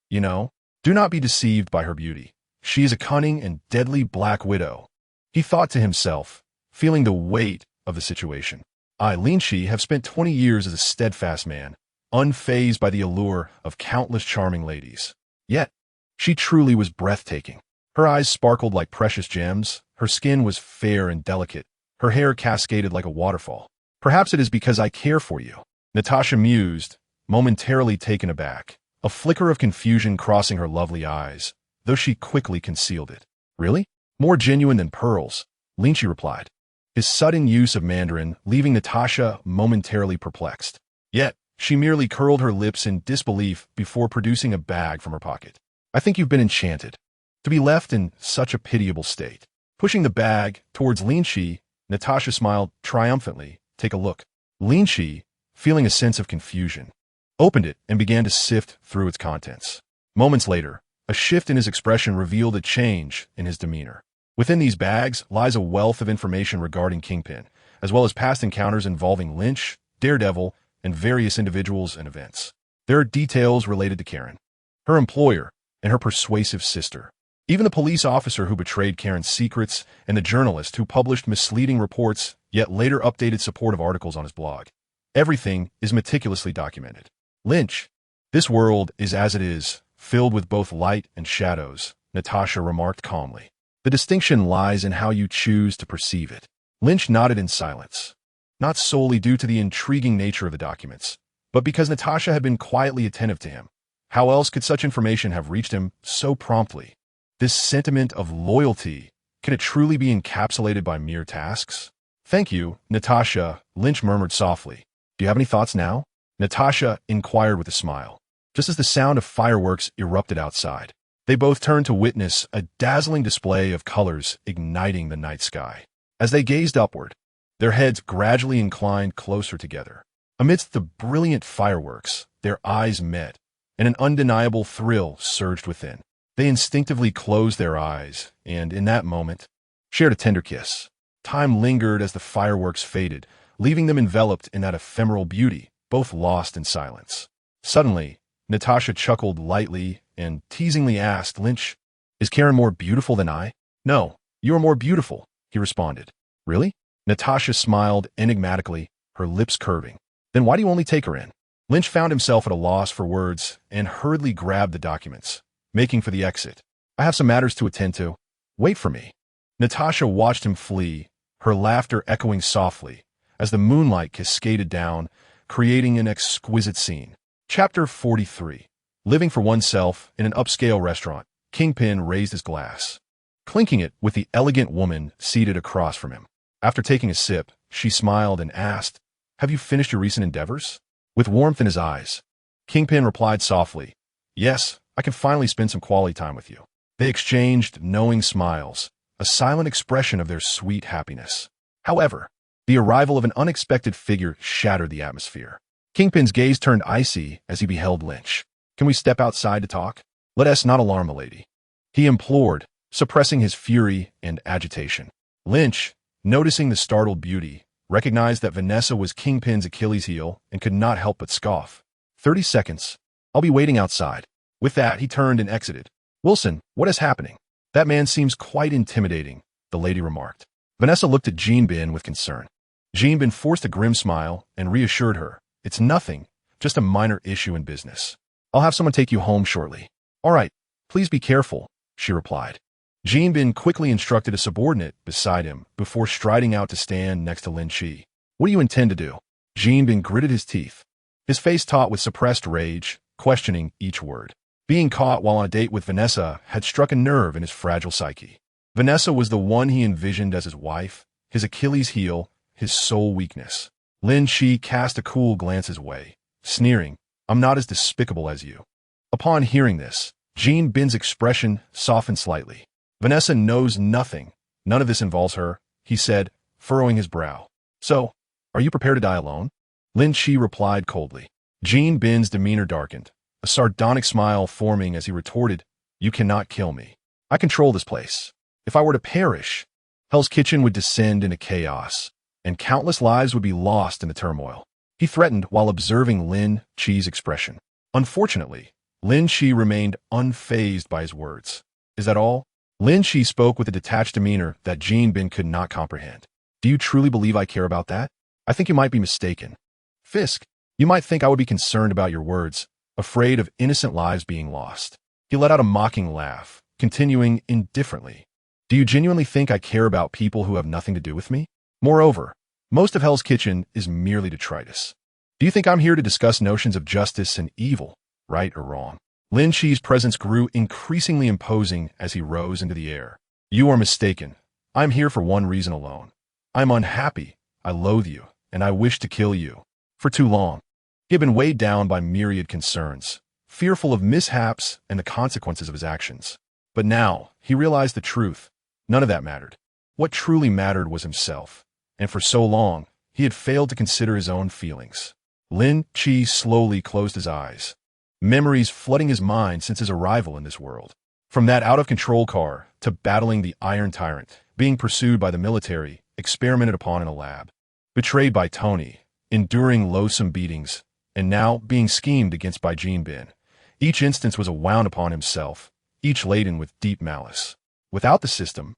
You know, do not be deceived by her beauty. She is a cunning and deadly black widow. He thought to himself, feeling the weight of the situation. I, Lin Qi, have spent 20 years as a steadfast man, unfazed by the allure of countless charming ladies. Yet, she truly was breathtaking. Her eyes sparkled like precious gems, her skin was fair and delicate, her hair cascaded like a waterfall. Perhaps it is because I care for you, Natasha mused, momentarily taken aback, a flicker of confusion crossing her lovely eyes, though she quickly concealed it. Really? More genuine than pearls, Lin Qi replied, his sudden use of Mandarin leaving Natasha momentarily perplexed. Yet, she merely curled her lips in disbelief before producing a bag from her pocket. I think you've been enchanted. To be left in such a pitiable state. Pushing the bag towards Lin Qi, Natasha smiled triumphantly. Take a look. Lin Qi, feeling a sense of confusion, opened it and began to sift through its contents. Moments later, a shift in his expression revealed a change in his demeanor. Within these bags lies a wealth of information regarding Kingpin, as well as past encounters involving Lynch, Daredevil, and various individuals and events. There are details related to Karen, her employer, and her persuasive sister. Even the police officer who betrayed Karen's secrets and the journalist who published misleading reports yet later updated supportive articles on his blog. Everything is meticulously documented. Lynch, this world is as it is, filled with both light and shadows, Natasha remarked calmly. The distinction lies in how you choose to perceive it. Lynch nodded in silence, not solely due to the intriguing nature of the documents, but because Natasha had been quietly attentive to him. How else could such information have reached him so promptly? This sentiment of loyalty, can it truly be encapsulated by mere tasks? Thank you, Natasha, Lynch murmured softly. Do you have any thoughts now? Natasha inquired with a smile. just as the sound of fireworks erupted outside. They both turned to witness a dazzling display of colors igniting the night sky. As they gazed upward, their heads gradually inclined closer together. Amidst the brilliant fireworks, their eyes met, and an undeniable thrill surged within. They instinctively closed their eyes, and in that moment, shared a tender kiss. Time lingered as the fireworks faded, leaving them enveloped in that ephemeral beauty, both lost in silence. Suddenly, Natasha chuckled lightly and teasingly asked, "Lynch, is Karen more beautiful than I?" "No, you are more beautiful," he responded. "Really?" Natasha smiled enigmatically, her lips curving. "Then why do you only take her in?" Lynch found himself at a loss for words and hurriedly grabbed the documents, making for the exit. "I have some matters to attend to. Wait for me." Natasha watched him flee, her laughter echoing softly as the moonlight cascaded down, creating an exquisite scene. Chapter 43. Living for oneself in an upscale restaurant, Kingpin raised his glass, clinking it with the elegant woman seated across from him. After taking a sip, she smiled and asked, "Have you finished your recent endeavors?" With warmth in his eyes, Kingpin replied softly, "Yes, I can finally spend some quality time with you." They exchanged knowing smiles, a silent expression of their sweet happiness. However, the arrival of an unexpected figure shattered the atmosphere. Kingpin's gaze turned icy as he beheld Lynch. "Can we step outside to talk? Let us not alarm the lady," he implored, suppressing his fury and agitation. Lynch, noticing the startled beauty, recognized that Vanessa was Kingpin's Achilles heel and could not help but scoff. 30 seconds. I'll be waiting outside." With that, he turned and exited. "Wilson, what is happening?" "That man seems quite intimidating," the lady remarked. Vanessa looked at Jean Bin with concern. Jean Bin forced a grim smile and reassured her, "It's nothing, just a minor issue in business. I'll have someone take you home shortly." "All right, please be careful," she replied. Jean Bin quickly instructed a subordinate beside him before striding out to stand next to Lin Qi. "What do you intend to do?" Jean Bin gritted his teeth, his face taut with suppressed rage, questioning each word. Being caught while on a date with Vanessa had struck a nerve in his fragile psyche. Vanessa was the one he envisioned as his wife, his Achilles heel, his sole weakness. Lin Qi cast a cool glance his way, sneering, "I'm not as despicable as you." Upon hearing this, Jean Bin's expression softened slightly. "Vanessa knows nothing. None of this involves her," he said, furrowing his brow. "So, are you prepared to die alone?" Lin Qi replied coldly. Jean Bin's demeanor darkened, a sardonic smile forming as he retorted, "You cannot kill me. I control this place. If I were to perish, Hell's Kitchen would descend into chaos, and countless lives would be lost in the turmoil." He threatened while observing Lin Qi's expression. Unfortunately, Lin Qi remained unfazed by his words. "Is that all?" Lin Qi spoke with a detached demeanor that Jean Bin could not comprehend. "Do you truly believe I care about that? I think you might be mistaken. Fisk, you might think I would be concerned about your words, afraid of innocent lives being lost." He let out a mocking laugh, continuing indifferently, "Do you genuinely think I care about people who have nothing to do with me? Moreover, most of Hell's Kitchen is merely detritus. Do you think I'm here to discuss notions of justice and evil, right or wrong?" Lin Qi's presence grew increasingly imposing as he rose into the air. "You are mistaken. I'm here for one reason alone. I'm unhappy, I loathe you, and I wish to kill you." For too long, he had been weighed down by myriad concerns, fearful of mishaps and the consequences of his actions. But now, he realized the truth. None of that mattered. What truly mattered was himself, and for so long, he had failed to consider his own feelings. Lin Qi slowly closed his eyes, memories flooding his mind since his arrival in this world. From that out-of-control car to battling the Iron Tyrant, being pursued by the military, experimented upon in a lab, betrayed by Tony, enduring loathsome beatings, and now being schemed against by Jean Bin. Each instance was a wound upon himself, each laden with deep malice. Without the system,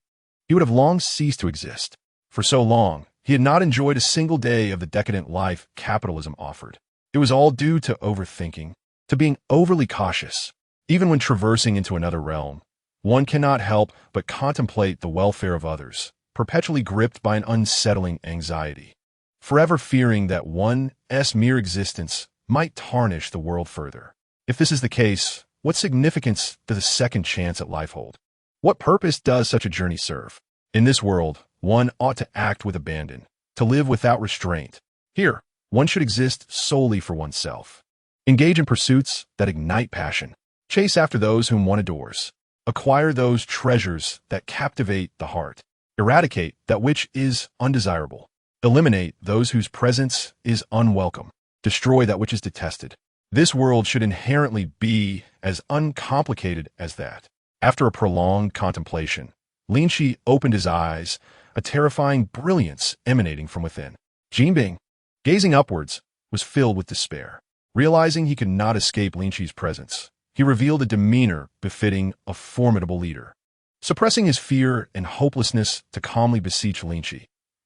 he would have long ceased to exist. For so long, he had not enjoyed a single day of the decadent life capitalism offered. It was all due to overthinking, to being overly cautious. Even when traversing into another realm, one cannot help but contemplate the welfare of others, perpetually gripped by an unsettling anxiety, forever fearing that one's mere existence might tarnish the world further. If this is the case, what significance does a second chance at life hold? What purpose does such a journey serve? In this world, one ought to act with abandon, to live without restraint. Here, one should exist solely for oneself. Engage in pursuits that ignite passion. Chase after those whom one adores. Acquire those treasures that captivate the heart. Eradicate that which is undesirable. Eliminate those whose presence is unwelcome. Destroy that which is detested. This world should inherently be as uncomplicated as that. After a prolonged contemplation, Lin Qi opened his eyes, a terrifying brilliance emanating from within. Jinbing, gazing upwards, was filled with despair. Realizing he could not escape Lin Qi's presence, he revealed a demeanor befitting a formidable leader. Suppressing his fear and hopelessness to calmly beseech Lin Qi.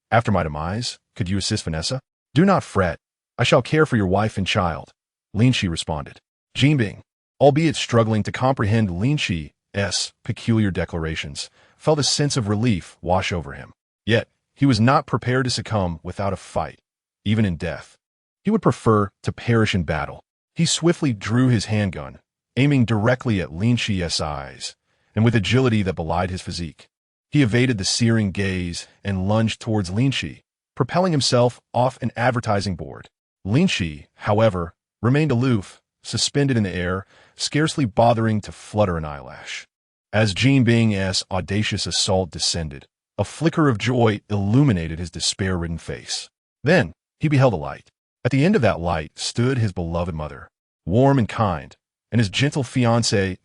After my demise, could you assist Vanessa? Do not fret. I shall care for your wife and child, Lin Qi responded. Jinbing, albeit struggling to comprehend Lin Qi's peculiar declarations, felt a sense of relief wash over him. Yet, he was not prepared to succumb without a fight, even in death. He would prefer to perish in battle. He swiftly drew his handgun, aiming directly at Lin Qi's eyes, and with agility that belied his physique. He evaded the searing gaze and lunged towards Lin Qi, propelling himself off an advertising board. Lin Qi, however, remained aloof, suspended in the air, scarcely bothering to flutter an eyelash. As Jinbing's audacious assault descended, a flicker of joy illuminated his despair-ridden face. Then, he beheld a light. At the end of that light stood his beloved mother, warm and kind, and his gentle fiancée,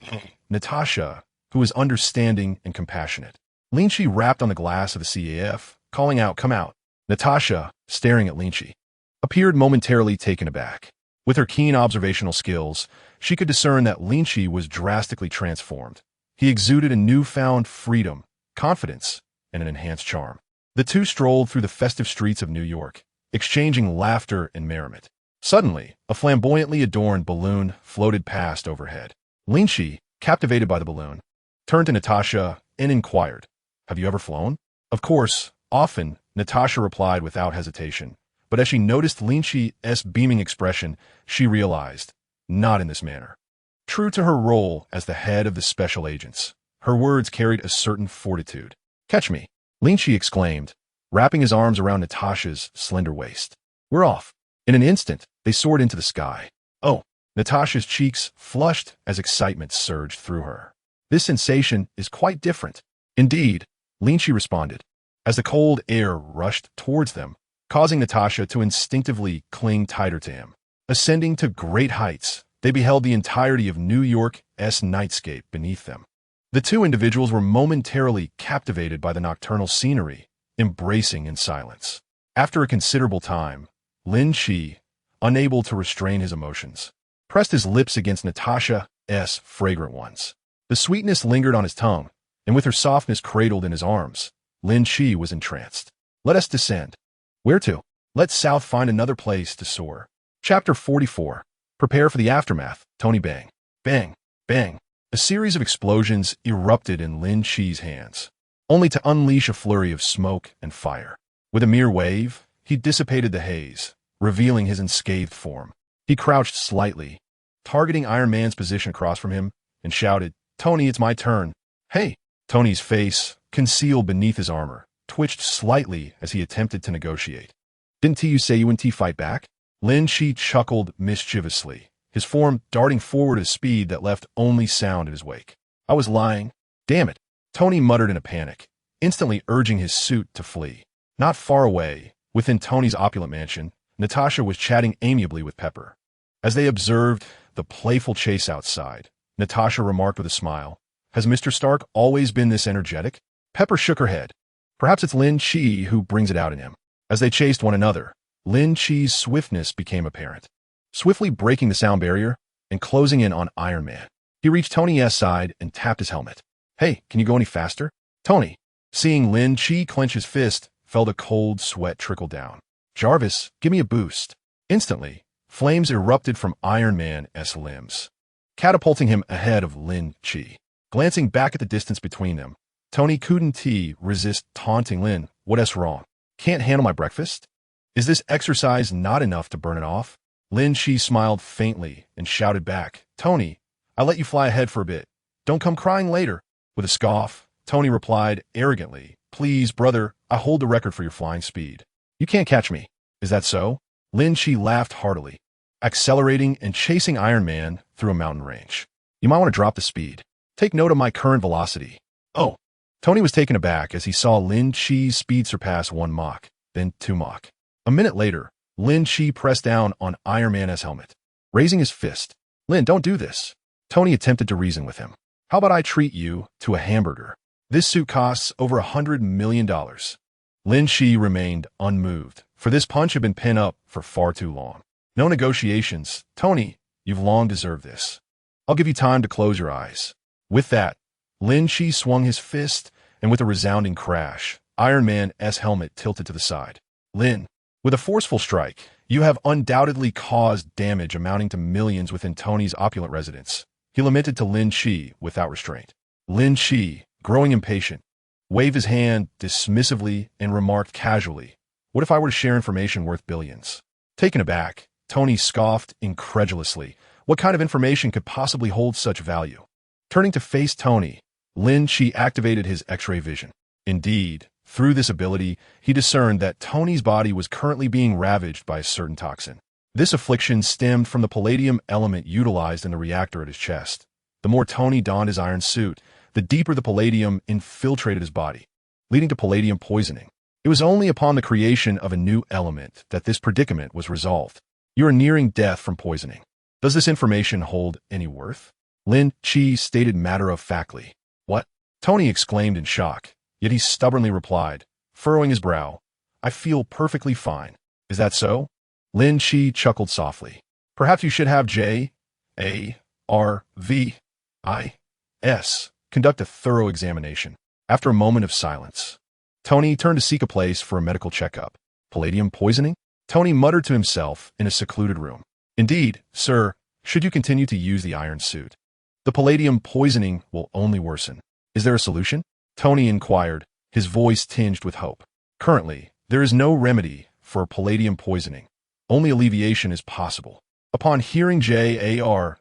Natasha, who was understanding and compassionate. Lin Qi rapped on the glass of the CAF, calling out, "Come out." Natasha, staring at Lin Qi, appeared momentarily taken aback. With her keen observational skills, she could discern that Lin Qi was drastically transformed. He exuded a newfound freedom, confidence, and an enhanced charm. The two strolled through the festive streets of New York, exchanging laughter and merriment. Suddenly, a flamboyantly adorned balloon floated past overhead. Lin Qi, captivated by the balloon, turned to Natasha and inquired, "Have you ever flown?" "Of course, often," Natasha replied without hesitation. But as she noticed Lin Qi's beaming expression, she realized, not in this manner. True to her role as the head of the special agents, her words carried a certain fortitude. "Catch me," Lin Qi exclaimed, wrapping his arms around Natasha's slender waist. "We're off." In an instant, they soared into the sky. "Oh," Natasha's cheeks flushed as excitement surged through her. "This sensation is quite different." "Indeed," Lin Qi responded, as the cold air rushed towards them, causing Natasha to instinctively cling tighter to him. Ascending to great heights, they beheld the entirety of New York's nightscape beneath them. The two individuals were momentarily captivated by the nocturnal scenery, embracing in silence. After a considerable time, Lin Qi, unable to restrain his emotions, pressed his lips against Natasha's fragrant ones. The sweetness lingered on his tongue, and with her softness cradled in his arms, Lin Qi was entranced. "Let us descend." "Where to?" "Let South find another place to soar." Chapter 44. Prepare for the aftermath. Tony bang. Bang. Bang. A series of explosions erupted in Lin Qi's hands, only to unleash a flurry of smoke and fire. With a mere wave, he dissipated the haze, revealing his unscathed form. He crouched slightly, targeting Iron Man's position across from him, and shouted, "Tony, it's my turn." "Hey!" Tony's face, concealed beneath his armor, twitched slightly as he attempted to negotiate. "Didn't you say you wouldn't fight back?" Lin Qi chuckled mischievously, his form darting forward at a speed that left only sound in his wake. "I was lying." "Damn it," Tony muttered in a panic, instantly urging his suit to flee. Not far away, within Tony's opulent mansion, Natasha was chatting amiably with Pepper. As they observed the playful chase outside, Natasha remarked with a smile, "Has Mr. Stark always been this energetic?" Pepper shook her head. "Perhaps it's Lin Qi who brings it out in him." As they chased one another, Lin Qi's swiftness became apparent. Swiftly breaking the sound barrier and closing in on Iron Man, he reached Tony's side and tapped his helmet. "Hey, can you go any faster?" Tony, seeing Lin Qi clench his fist, felt a cold sweat trickle down. "Jarvis, give me a boost." Instantly, flames erupted from Iron Man's limbs, catapulting him ahead of Lin Qi. Glancing back at the distance between them, Tony couldn't resist taunting Lin. "What's wrong? Can't handle my breakfast? Is this exercise not enough to burn it off?" Lin Qi smiled faintly and shouted back, "Tony, I'll let you fly ahead for a bit. Don't come crying later." With a scoff, Tony replied arrogantly, "Please, brother, I hold the record for your flying speed. You can't catch me." "Is that so?" Lin Qi laughed heartily. accelerating and chasing Iron Man through a mountain range. You might want to drop the speed. Take note of my current velocity. Oh. Tony was taken aback as he saw Lin Qi's speed surpass 1 Mach, then 2 Mach. A minute later, Lin Qi pressed down on Iron Man's helmet, raising his fist. Lin, don't do this. Tony attempted to reason with him. How about I treat you to a hamburger? This suit costs over $100 million. Lin Qi remained unmoved, for this punch had been pent up for far too long. No negotiations. Tony, you've long deserved this. I'll give you time to close your eyes. With that, Lin Qi swung his fist, and with a resounding crash, Iron Man's helmet tilted to the side. Lin, with a forceful strike, you have undoubtedly caused damage amounting to millions within Tony's opulent residence. He lamented to Lin Qi without restraint. Lin Qi, growing impatient, waved his hand dismissively and remarked casually, "What if I were to share information worth billions?" Taken aback, Tony scoffed incredulously. What kind of information could possibly hold such value? Turning to face Tony, Lin Qi activated his X-ray vision. Indeed, through this ability, he discerned that Tony's body was currently being ravaged by a certain toxin. This affliction stemmed from the palladium element utilized in the reactor at his chest. The more Tony donned his iron suit, the deeper the palladium infiltrated his body, leading to palladium poisoning. It was only upon the creation of a new element that this predicament was resolved. You are nearing death from poisoning. Does this information hold any worth? Lin Qi stated matter-of-factly. What? Tony exclaimed in shock, yet he stubbornly replied, furrowing his brow, I feel perfectly fine. Is that so? Lin Qi chuckled softly. Perhaps you should have JARVIS conduct a thorough examination. After a moment of silence, Tony turned to seek a place for a medical checkup. Palladium poisoning? Tony muttered to himself in a secluded room. Indeed, sir, should you continue to use the iron suit, the palladium poisoning will only worsen. Is there a solution? Tony inquired, his voice tinged with hope. Currently, there is no remedy for palladium poisoning. Only alleviation is possible. Upon hearing JARVIS's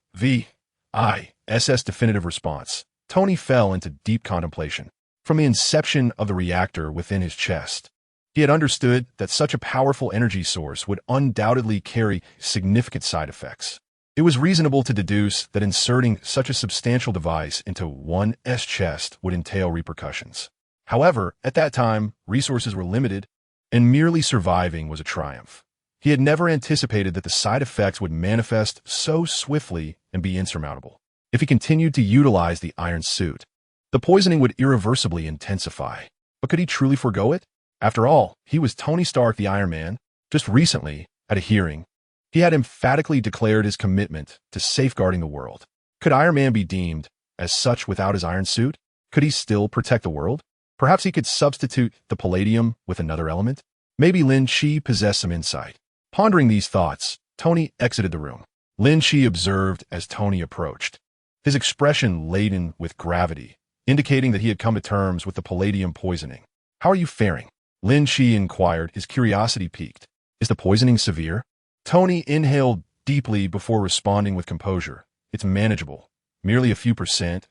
definitive response, Tony fell into deep contemplation. From the inception of the reactor within his chest, he had understood that such a powerful energy source would undoubtedly carry significant side effects. It was reasonable to deduce that inserting such a substantial device into one's chest would entail repercussions. However, at that time, resources were limited, and merely surviving was a triumph. He had never anticipated that the side effects would manifest so swiftly and be insurmountable. If he continued to utilize the iron suit, the poisoning would irreversibly intensify. But could he truly forego it? After all, he was Tony Stark the Iron Man. Just recently, at a hearing, he had emphatically declared his commitment to safeguarding the world. Could Iron Man be deemed as such without his iron suit? Could he still protect the world? Perhaps he could substitute the palladium with another element? Maybe Lin Qi possessed some insight. Pondering these thoughts, Tony exited the room. Lin Qi observed as Tony approached, his expression laden with gravity, indicating that he had come to terms with the palladium poisoning. How are you faring? Lin Qi inquired, his curiosity piqued. Is the poisoning severe? Tony inhaled deeply before responding with composure. It's manageable. Merely a few %,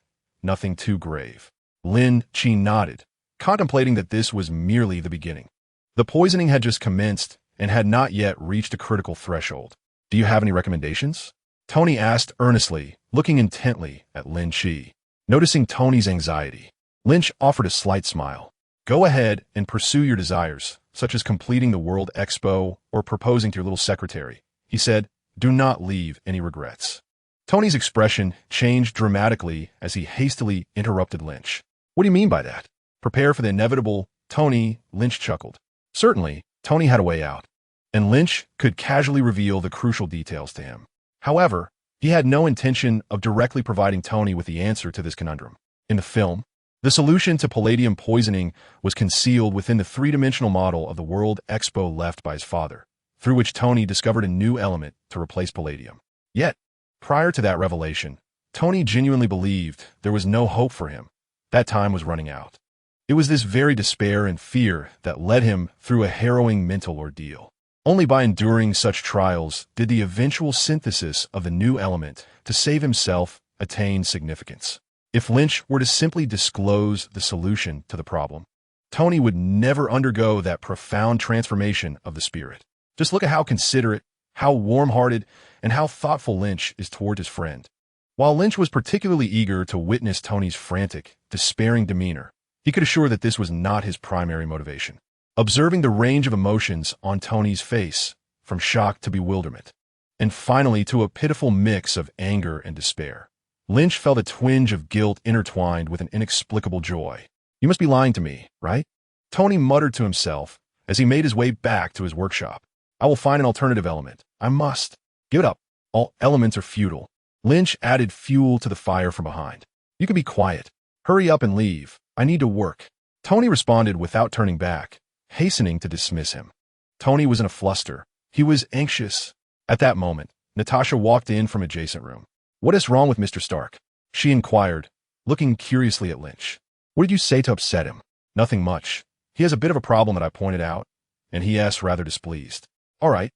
nothing too grave. Lin Qi nodded, contemplating that this was merely the beginning. The poisoning had just commenced and had not yet reached a critical threshold. Do you have any recommendations? Tony asked earnestly, looking intently at Lin Qi. Noticing Tony's anxiety, Lynch offered a slight smile. Go ahead and pursue your desires, such as completing the World Expo or proposing to your little secretary. He said, do not leave any regrets. Tony's expression changed dramatically as he hastily interrupted Lynch. What do you mean by that? Prepare for the inevitable, Tony, Lynch chuckled. Certainly, Tony had a way out, and Lynch could casually reveal the crucial details to him. However, he had no intention of directly providing Tony with the answer to this conundrum. In the film, the solution to palladium poisoning was concealed within the three-dimensional model of the World Expo left by his father, through which Tony discovered a new element to replace palladium. Yet, prior to that revelation, Tony genuinely believed there was no hope for him. That time was running out. It was this very despair and fear that led him through a harrowing mental ordeal. Only by enduring such trials did the eventual synthesis of the new element to save himself attain significance. If Lynch were to simply disclose the solution to the problem, Tony would never undergo that profound transformation of the spirit. Just look at how considerate, how warm-hearted and how thoughtful Lynch is toward his friend. While Lynch was particularly eager to witness Tony's frantic, despairing demeanor, he could assure that this was not his primary motivation. Observing the range of emotions on Tony's face, from shock to bewilderment, and finally to a pitiful mix of anger and despair, Lynch felt a twinge of guilt intertwined with an inexplicable joy. "You must be lying to me, right?" Tony muttered to himself as he made his way back to his workshop. "I will find an alternative element. I must. Give it up. All elements are futile." Lynch added fuel to the fire from behind. "You can be quiet. Hurry up and leave. I need to work." Tony responded without turning back, hastening to dismiss him. Tony was in a fluster. He was anxious. At that moment, Natasha walked in from adjacent room. "What is wrong with Mr. Stark?" she inquired, looking curiously at Lynch. "What did you say to upset him?" "Nothing much. He has a bit of a problem that I pointed out," and he asked rather displeased. "All right.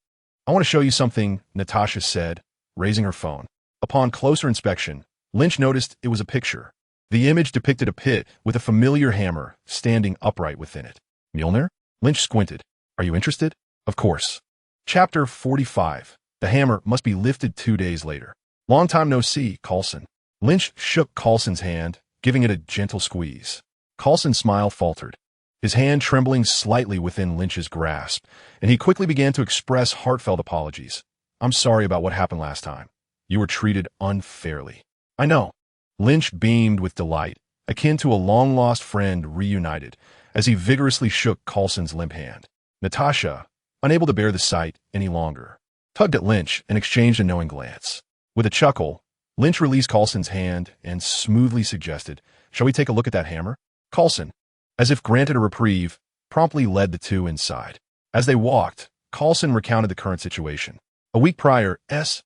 I want to show you something," Natasha said, raising her phone. Upon closer inspection, Lynch noticed it was a picture. The image depicted a pit with a familiar hammer standing upright within it. "Mjolnir?" Lynch squinted. "Are you interested?" "Of course." Chapter 45. The hammer must be lifted 2 days later. "Long time no see, Coulson." Lynch shook Coulson's hand, giving it a gentle squeeze. Coulson's smile faltered, his hand trembling slightly within Lynch's grasp, and he quickly began to express heartfelt apologies. "I'm sorry about what happened last time. You were treated unfairly." "I know." Lynch beamed with delight, akin to a long-lost friend reunited, as he vigorously shook Coulson's limp hand. Natasha, unable to bear the sight any longer, tugged at Lynch and exchanged a knowing glance. With a chuckle, Lynch released Coulson's hand and smoothly suggested, "Shall we take a look at that hammer?" Coulson, as if granted a reprieve, promptly led the two inside. As they walked, Coulson recounted the current situation. A week prior, SHIELD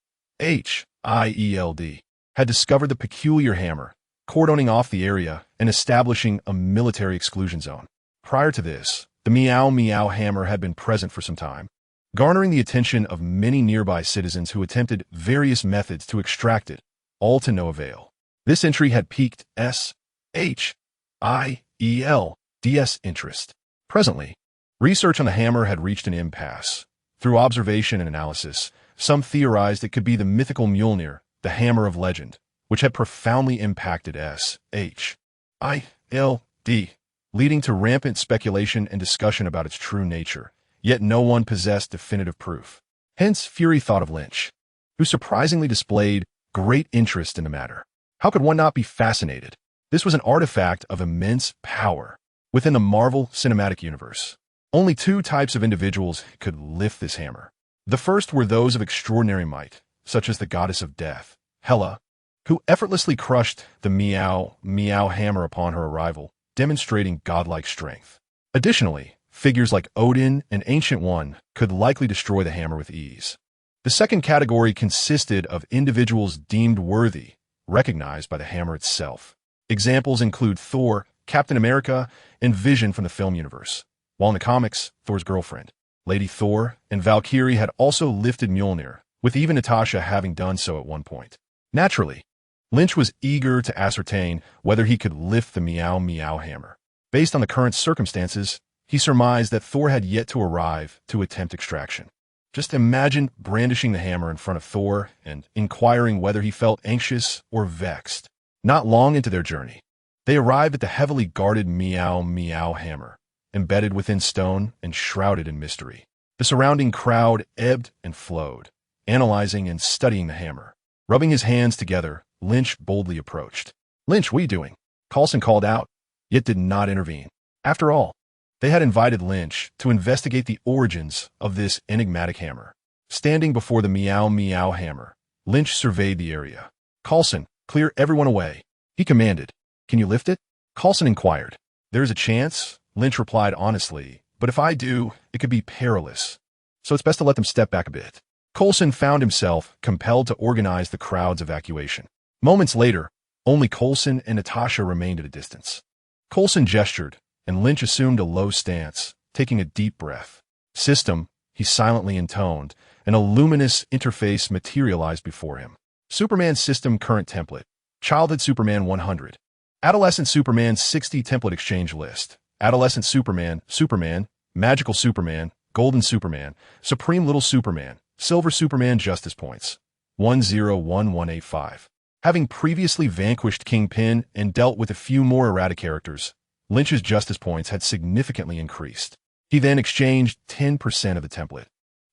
had discovered the peculiar hammer, cordoning off the area and establishing a military exclusion zone. Prior to this, the Meow Meow hammer had been present for some time, garnering the attention of many nearby citizens who attempted various methods to extract it, all to no avail. This entry had piqued SHIELD's interest. Presently, research on the hammer had reached an impasse. Through observation and analysis, some theorized it could be the mythical Mjolnir, the hammer of legend, which had profoundly impacted SHIELD, leading to rampant speculation and discussion about its true nature, yet no one possessed definitive proof. Hence, Fury thought of Lynch, who surprisingly displayed great interest in the matter. How could one not be fascinated? This was an artifact of immense power within the Marvel Cinematic Universe. Only 2 types of individuals could lift this hammer. The first were those of extraordinary might, such as the goddess of death, Hela, who effortlessly crushed the Meow Meow hammer upon her arrival, demonstrating godlike strength. Additionally, figures like Odin and Ancient One could likely destroy the hammer with ease. The second category consisted of individuals deemed worthy, recognized by the hammer itself. Examples include Thor, Captain America, and Vision from the film universe. While in the comics, Thor's girlfriend, Lady Thor, and Valkyrie had also lifted Mjolnir, with even Natasha having done so at one point. Naturally, Lynch was eager to ascertain whether he could lift the Meow Meow hammer. Based on the current circumstances, he surmised that Thor had yet to arrive to attempt extraction. Just imagine brandishing the hammer in front of Thor and inquiring whether he felt anxious or vexed. Not long into their journey, they arrived at the heavily guarded Meow Meow hammer, embedded within stone and shrouded in mystery. The surrounding crowd ebbed and flowed, analyzing and studying the hammer. Rubbing his hands together, Lynch boldly approached. "Lynch, what are you doing?" Coulson called out, yet did not intervene. After all, they had invited Lynch to investigate the origins of this enigmatic hammer. Standing before the Meow Meow hammer, Lynch surveyed the area. "Coulson, clear everyone away," he commanded. "Can you lift it?" Coulson inquired. "There is a chance," Lynch replied honestly, "but if I do, it could be perilous. So it's best to let them step back a bit." Coulson found himself compelled to organize the crowd's evacuation. Moments later, only Coulson and Natasha remained at a distance. Coulson gestured, and Lynch assumed a low stance, taking a deep breath. "System," he silently intoned, and a luminous interface materialized before him. Superman System Current Template. Childhood Superman 100. Adolescent Superman 60 Template Exchange List. Adolescent Superman, Superman, Magical Superman, Golden Superman, Supreme Little Superman, Silver Superman Justice Points 101185. Having previously vanquished Kingpin and dealt with a few more errata characters, Lynch's Justice Points had significantly increased. He then exchanged 10% of the template,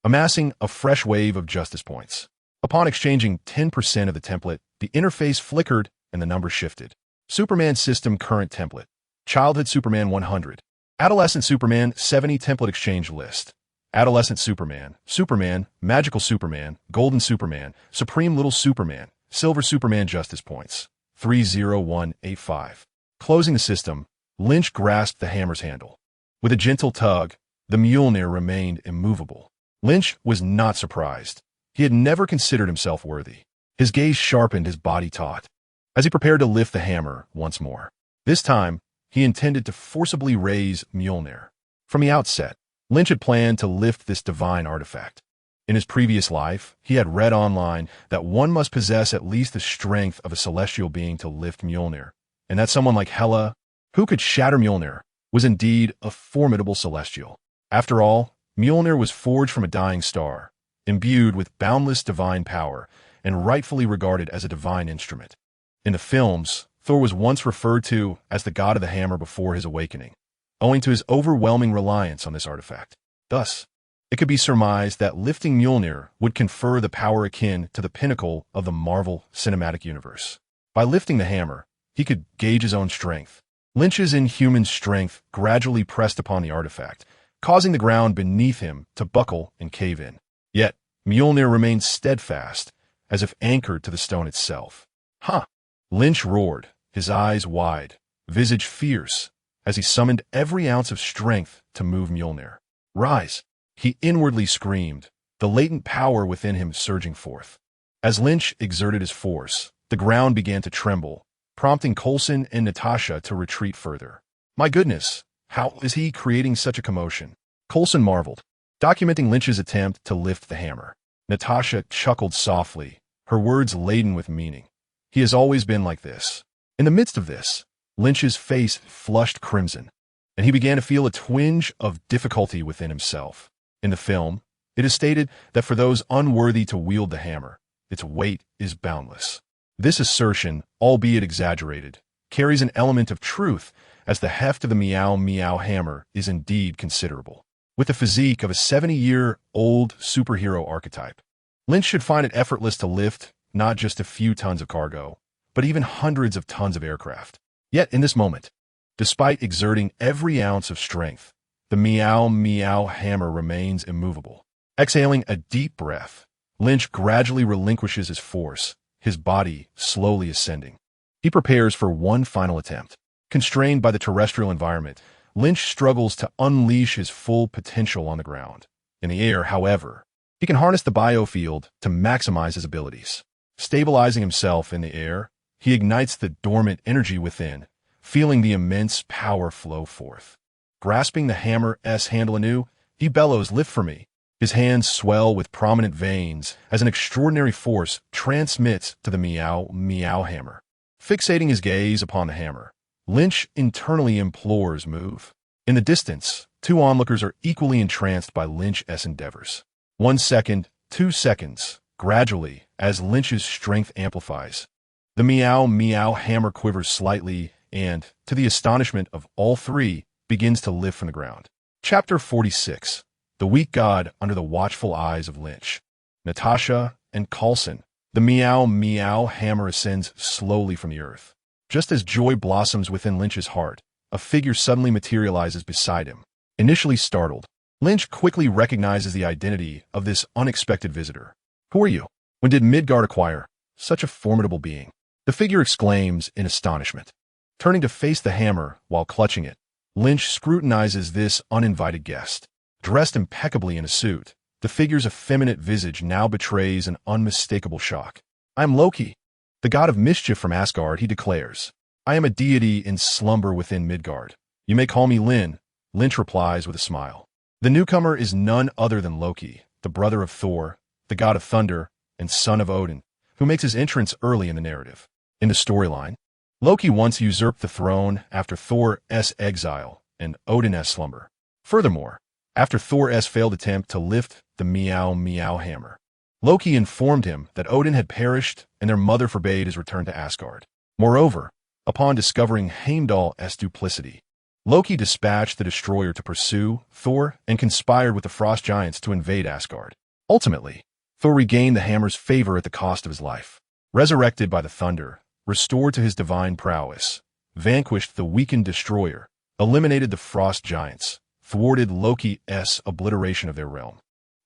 amassing a fresh wave of Justice Points. Upon exchanging 10% of the template, the interface flickered and the number shifted. Superman System Current Template. Childhood Superman 100. Adolescent Superman 70 Template Exchange List. Adolescent Superman, Superman, Magical Superman, Golden Superman, Supreme Little Superman, Silver Superman Justice Points 30185. Closing the system, Lynch grasped the hammer's handle. With a gentle tug, the Mjolnir remained immovable. Lynch was not surprised. He had never considered himself worthy. His gaze sharpened, his body taut, as he prepared to lift the hammer once more. This time, he intended to forcibly raise Mjolnir. From the outset, Lynch had planned to lift this divine artifact. In his previous life, he had read online that one must possess at least the strength of a celestial being to lift Mjolnir, and that someone like Hela, who could shatter Mjolnir, was indeed a formidable celestial. After all, Mjolnir was forged from a dying star, imbued with boundless divine power, and rightfully regarded as a divine instrument. In the films, Thor was once referred to as the god of the hammer before his awakening, owing to his overwhelming reliance on this artifact. Thus, it could be surmised that lifting Mjolnir would confer the power akin to the pinnacle of the Marvel Cinematic Universe. By lifting the hammer, he could gauge his own strength. Lynch's inhuman strength gradually pressed upon the artifact, causing the ground beneath him to buckle and cave in. Yet, Mjolnir remained steadfast, as if anchored to the stone itself. "Huh!" Lynch roared, his eyes wide, visage fierce, as he summoned every ounce of strength to move Mjolnir. "Rise!" he inwardly screamed, the latent power within him surging forth. As Lynch exerted his force, the ground began to tremble, prompting Coulson and Natasha to retreat further. "My goodness, how is he creating such a commotion?" Coulson marveled, documenting Lynch's attempt to lift the hammer. Natasha chuckled softly, her words laden with meaning. "He has always been like this." In the midst of this, Lynch's face flushed crimson, and he began to feel a twinge of difficulty within himself. In the film, it is stated that for those unworthy to wield the hammer, its weight is boundless. This assertion, albeit exaggerated, carries an element of truth, as the heft of the Meow Meow hammer is indeed considerable. With the physique of a 70-year-old superhero archetype, Lynch should find it effortless to lift not just a few tons of cargo, but even hundreds of tons of aircraft. Yet in this moment, despite exerting every ounce of strength, the Meow Meow hammer remains immovable. Exhaling a deep breath, Lynch gradually relinquishes his force, his body slowly ascending. He prepares for one final attempt. Constrained by the terrestrial environment, Lynch struggles to unleash his full potential on the ground. In the air, however, he can harness the biofield to maximize his abilities. Stabilizing himself in the air, he ignites the dormant energy within, feeling the immense power flow forth. Grasping the hammer's handle anew, he bellows, "Lift for me." His hands swell with prominent veins as an extraordinary force transmits to the Meow Meow hammer. Fixating his gaze upon the hammer, Lynch internally implores, "Move." In the distance, two onlookers are equally entranced by Lynch's endeavors. 1 second, 2 seconds, gradually, as Lynch's strength amplifies, the Meow Meow hammer quivers slightly and, to the astonishment of all three, begins to lift from the ground. Chapter 46. The Weak God Under the Watchful Eyes of Lynch. Natasha and Coulson. The Meow Meow hammer ascends slowly from the earth. Just as joy blossoms within Lynch's heart, a figure suddenly materializes beside him. Initially startled, Lynch quickly recognizes the identity of this unexpected visitor. "Who are you? When did Midgard acquire such a formidable being?" The figure exclaims in astonishment. Turning to face the hammer while clutching it, Lynch scrutinizes this uninvited guest. Dressed impeccably in a suit, the figure's effeminate visage now betrays an unmistakable shock. "I am Loki, the god of mischief from Asgard," he declares. "I am a deity in slumber within Midgard. You may call me Lin," Lynch replies with a smile. The newcomer is none other than Loki, the brother of Thor, the god of thunder, and son of Odin, who makes his entrance early in the narrative. In the storyline, Loki once usurped the throne after Thor's exile and Odin's slumber. Furthermore, after Thor's failed attempt to lift the Meow Meow hammer. Loki informed him that Odin had perished and their mother forbade his return to Asgard. Moreover, upon discovering Heimdall's duplicity, Loki dispatched the destroyer to pursue Thor and conspired with the frost giants to invade Asgard. Ultimately, Thor regained the hammer's favor at the cost of his life. Resurrected by the thunder, restored to his divine prowess, vanquished the weakened destroyer, eliminated the frost giants, thwarted Loki's obliteration of their realm,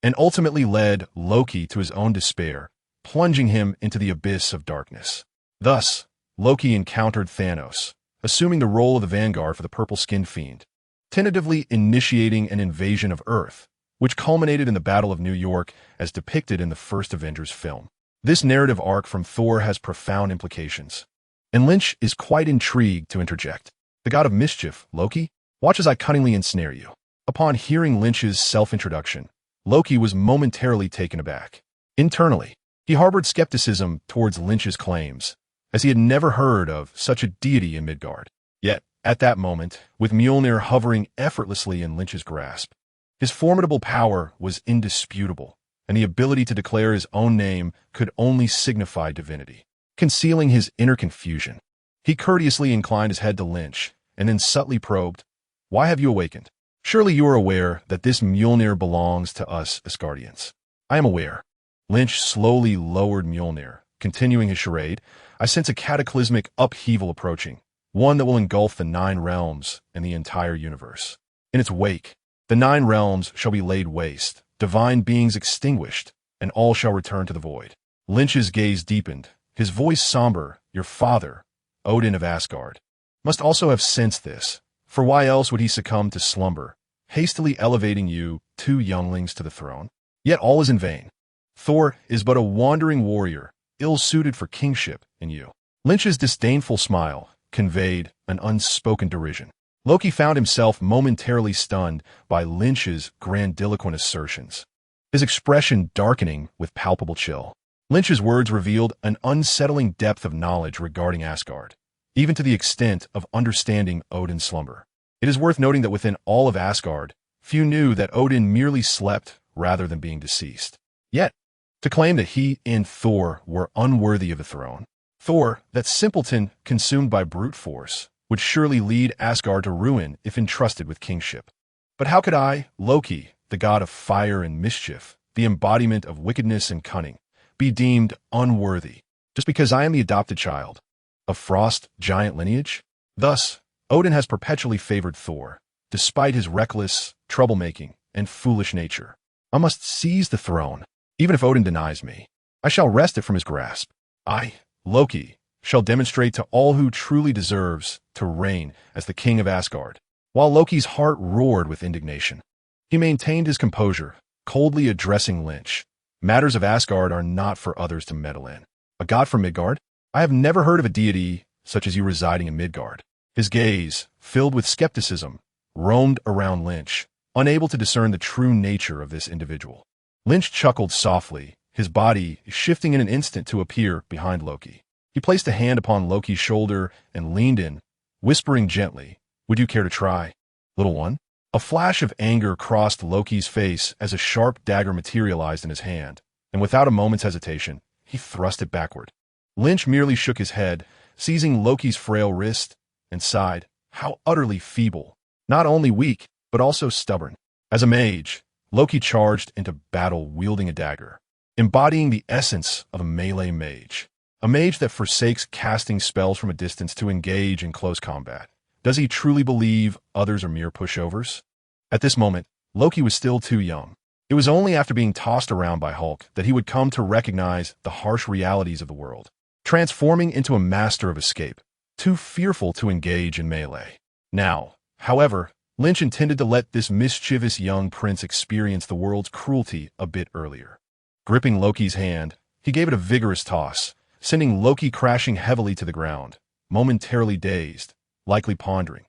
and ultimately led Loki to his own despair, plunging him into the abyss of darkness. Thus, Loki encountered Thanos, assuming the role of the vanguard for the purple-skinned fiend, tentatively initiating an invasion of Earth, which culminated in the Battle of New York as depicted in the first Avengers film. This narrative arc from Thor has profound implications, and Lynch is quite intrigued to interject. The god of mischief, Loki, watch as I cunningly ensnare you. Upon hearing Lynch's self-introduction, Loki was momentarily taken aback. Internally, he harbored skepticism towards Lynch's claims, as he had never heard of such a deity in Midgard. Yet, at that moment, with Mjolnir hovering effortlessly in Lynch's grasp, his formidable power was indisputable, and the ability to declare his own name could only signify divinity. Concealing his inner confusion, he courteously inclined his head to Lynch, and then subtly probed, "Why have you awakened? Surely you are aware that this Mjolnir belongs to us Asgardians." "I am aware." Lynch slowly lowered Mjolnir, continuing his charade. "I sense a cataclysmic upheaval approaching, one that will engulf the 9 realms and the entire universe. In its wake, the 9 realms shall be laid waste, divine beings extinguished, and all shall return to the void." Lynch's gaze deepened, his voice somber. "Your father, Odin of Asgard, must also have sensed this, for why else would he succumb to slumber, hastily elevating you, 2 younglings, to the throne? Yet all is in vain. Thor is but a wandering warrior, ill-suited for kingship in you." Lynch's disdainful smile conveyed an unspoken derision. Loki found himself momentarily stunned by Lynch's grandiloquent assertions, his expression darkening with palpable chill. Lynch's words revealed an unsettling depth of knowledge regarding Asgard, even to the extent of understanding Odin's slumber. It is worth noting that within all of Asgard, few knew that Odin merely slept rather than being deceased. Yet, to claim that he and Thor were unworthy of the throne, Thor, that simpleton consumed by brute force, would surely lead Asgard to ruin if entrusted with kingship. But how could I, Loki, the god of fire and mischief, the embodiment of wickedness and cunning, be deemed unworthy just because I am the adopted child of frost giant lineage? Thus, Odin has perpetually favored Thor, despite his reckless, troublemaking, and foolish nature. I must seize the throne, even if Odin denies me. I shall wrest it from his grasp. I, Loki, shall demonstrate to all who truly deserves to reign as the king of Asgard. While Loki's heart roared with indignation, he maintained his composure, coldly addressing Lynch. "Matters of Asgard are not for others to meddle in. A god from Midgard? I have never heard of a deity such as you residing in Midgard." His gaze, filled with skepticism, roamed around Lynch, unable to discern the true nature of this individual. Lynch chuckled softly, his body shifting in an instant to appear behind Loki. He placed a hand upon Loki's shoulder and leaned in, whispering gently, "Would you care to try, little one?" A flash of anger crossed Loki's face as a sharp dagger materialized in his hand, and without a moment's hesitation, he thrust it backward. Lynch merely shook his head, seizing Loki's frail wrist, and sighed, "How utterly feeble, not only weak, but also stubborn." As a mage, Loki charged into battle wielding a dagger, embodying the essence of a melee mage. A mage that forsakes casting spells from a distance to engage in close combat. Does he truly believe others are mere pushovers? At this moment, Loki was still too young. It was only after being tossed around by Hulk that he would come to recognize the harsh realities of the world, transforming into a master of escape, too fearful to engage in melee. Now, however, Lynch intended to let this mischievous young prince experience the world's cruelty a bit earlier. Gripping Loki's hand, he gave it a vigorous toss, sending Loki crashing heavily to the ground, momentarily dazed, likely pondering.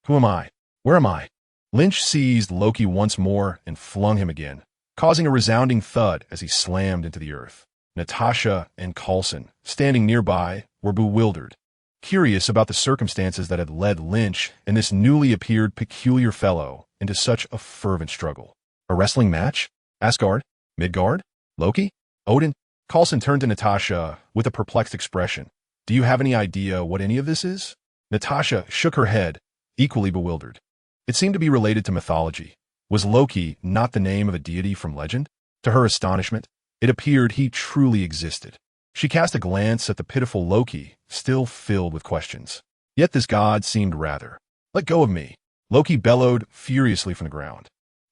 Who am I? Where am I? Lynch seized Loki once more and flung him again, causing a resounding thud as he slammed into the earth. Natasha and Coulson, standing nearby, were bewildered, curious about the circumstances that had led Lynch and this newly appeared peculiar fellow into such a fervent struggle. A wrestling match? Asgard? Midgard? Loki? Odin? Coulson turned to Natasha with a perplexed expression. Do you have any idea what any of this is? Natasha shook her head, equally bewildered. It seemed to be related to mythology. Was Loki not the name of a deity from legend? To her astonishment, it appeared he truly existed. She cast a glance at the pitiful Loki, still filled with questions. Yet this god seemed rather. Let go of me. Loki bellowed furiously from the ground.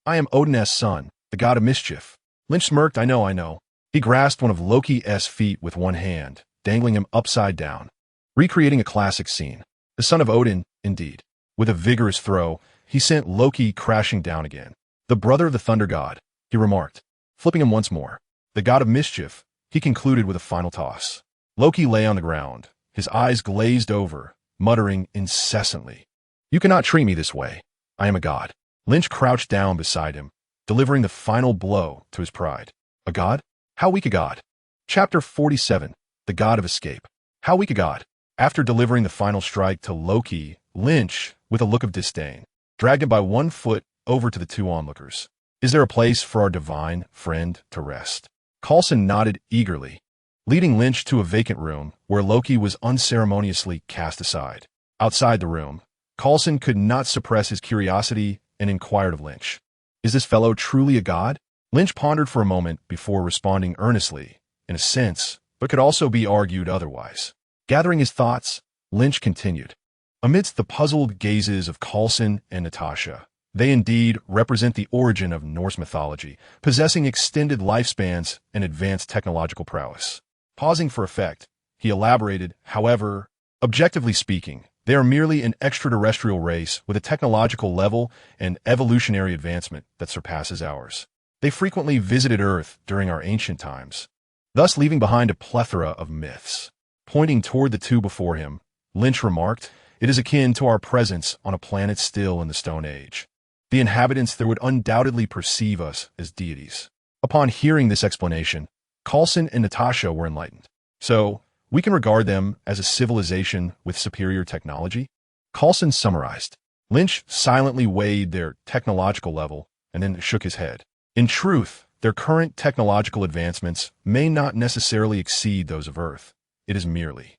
I am Odin's son, the god of mischief. Lynch smirked, I know. He grasped one of Loki's feet with one hand, dangling him upside down, recreating a classic scene. The son of Odin, indeed. With a vigorous throw, he sent Loki crashing down again. The brother of the thunder god, he remarked, flipping him once more. The god of mischief, he concluded with a final toss. Loki lay on the ground, his eyes glazed over, muttering incessantly. You cannot treat me this way. I am a god. Lynch crouched down beside him, delivering the final blow to his pride. A god? How weak a god? Chapter 47, The God of Escape. How weak a god? After delivering the final strike to Loki, Lynch, with a look of disdain, dragged him by 1 foot over to the 2 onlookers. Is there a place for our divine friend to rest? Coulson nodded eagerly, leading Lynch to a vacant room where Loki was unceremoniously cast aside. Outside the room, Coulson could not suppress his curiosity and inquired of Lynch. Is this fellow truly a god? Lynch pondered for a moment before responding earnestly, in a sense, but could also be argued otherwise. Gathering his thoughts, Lynch continued. Amidst the puzzled gazes of Coulson and Natasha, they indeed represent the origin of Norse mythology, possessing extended lifespans and advanced technological prowess. Pausing for effect, he elaborated, however, objectively speaking, they are merely an extraterrestrial race with a technological level and evolutionary advancement that surpasses ours. They frequently visited Earth during our ancient times, thus leaving behind a plethora of myths. Pointing toward the 2 before him, Lynch remarked, it is akin to our presence on a planet still in the Stone Age. The inhabitants there would undoubtedly perceive us as deities. Upon hearing this explanation, Coulson and Natasha were enlightened. So, we can regard them as a civilization with superior technology? Coulson summarized. Lynch silently weighed their technological level and then shook his head. In truth, their current technological advancements may not necessarily exceed those of Earth. It is merely.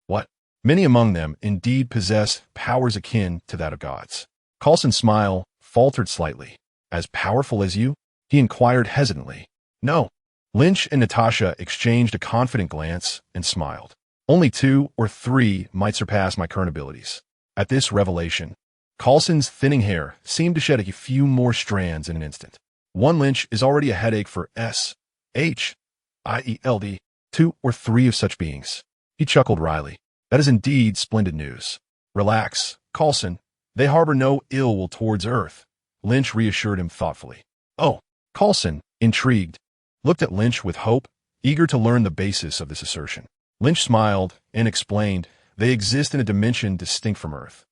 What? Many among them indeed possess powers akin to that of gods. Coulson's smile faltered slightly. As powerful as you? He inquired hesitantly. No. Lynch and Natasha exchanged a confident glance and smiled. Only 2 or 3 might surpass my current abilities. At this revelation, Coulson's thinning hair seemed to shed a few more strands in an instant. 1 Lynch is already a headache for S.H.I.E.L.D. 2 or 3 of such beings. He chuckled wryly. That is indeed splendid news. Relax, Coulson. They harbor no ill will towards Earth. Lynch reassured him thoughtfully. Oh, Coulson, intrigued, looked at Lynch with hope, eager to learn the basis of this assertion. Lynch smiled and explained they exist in a dimension distinct from Earth,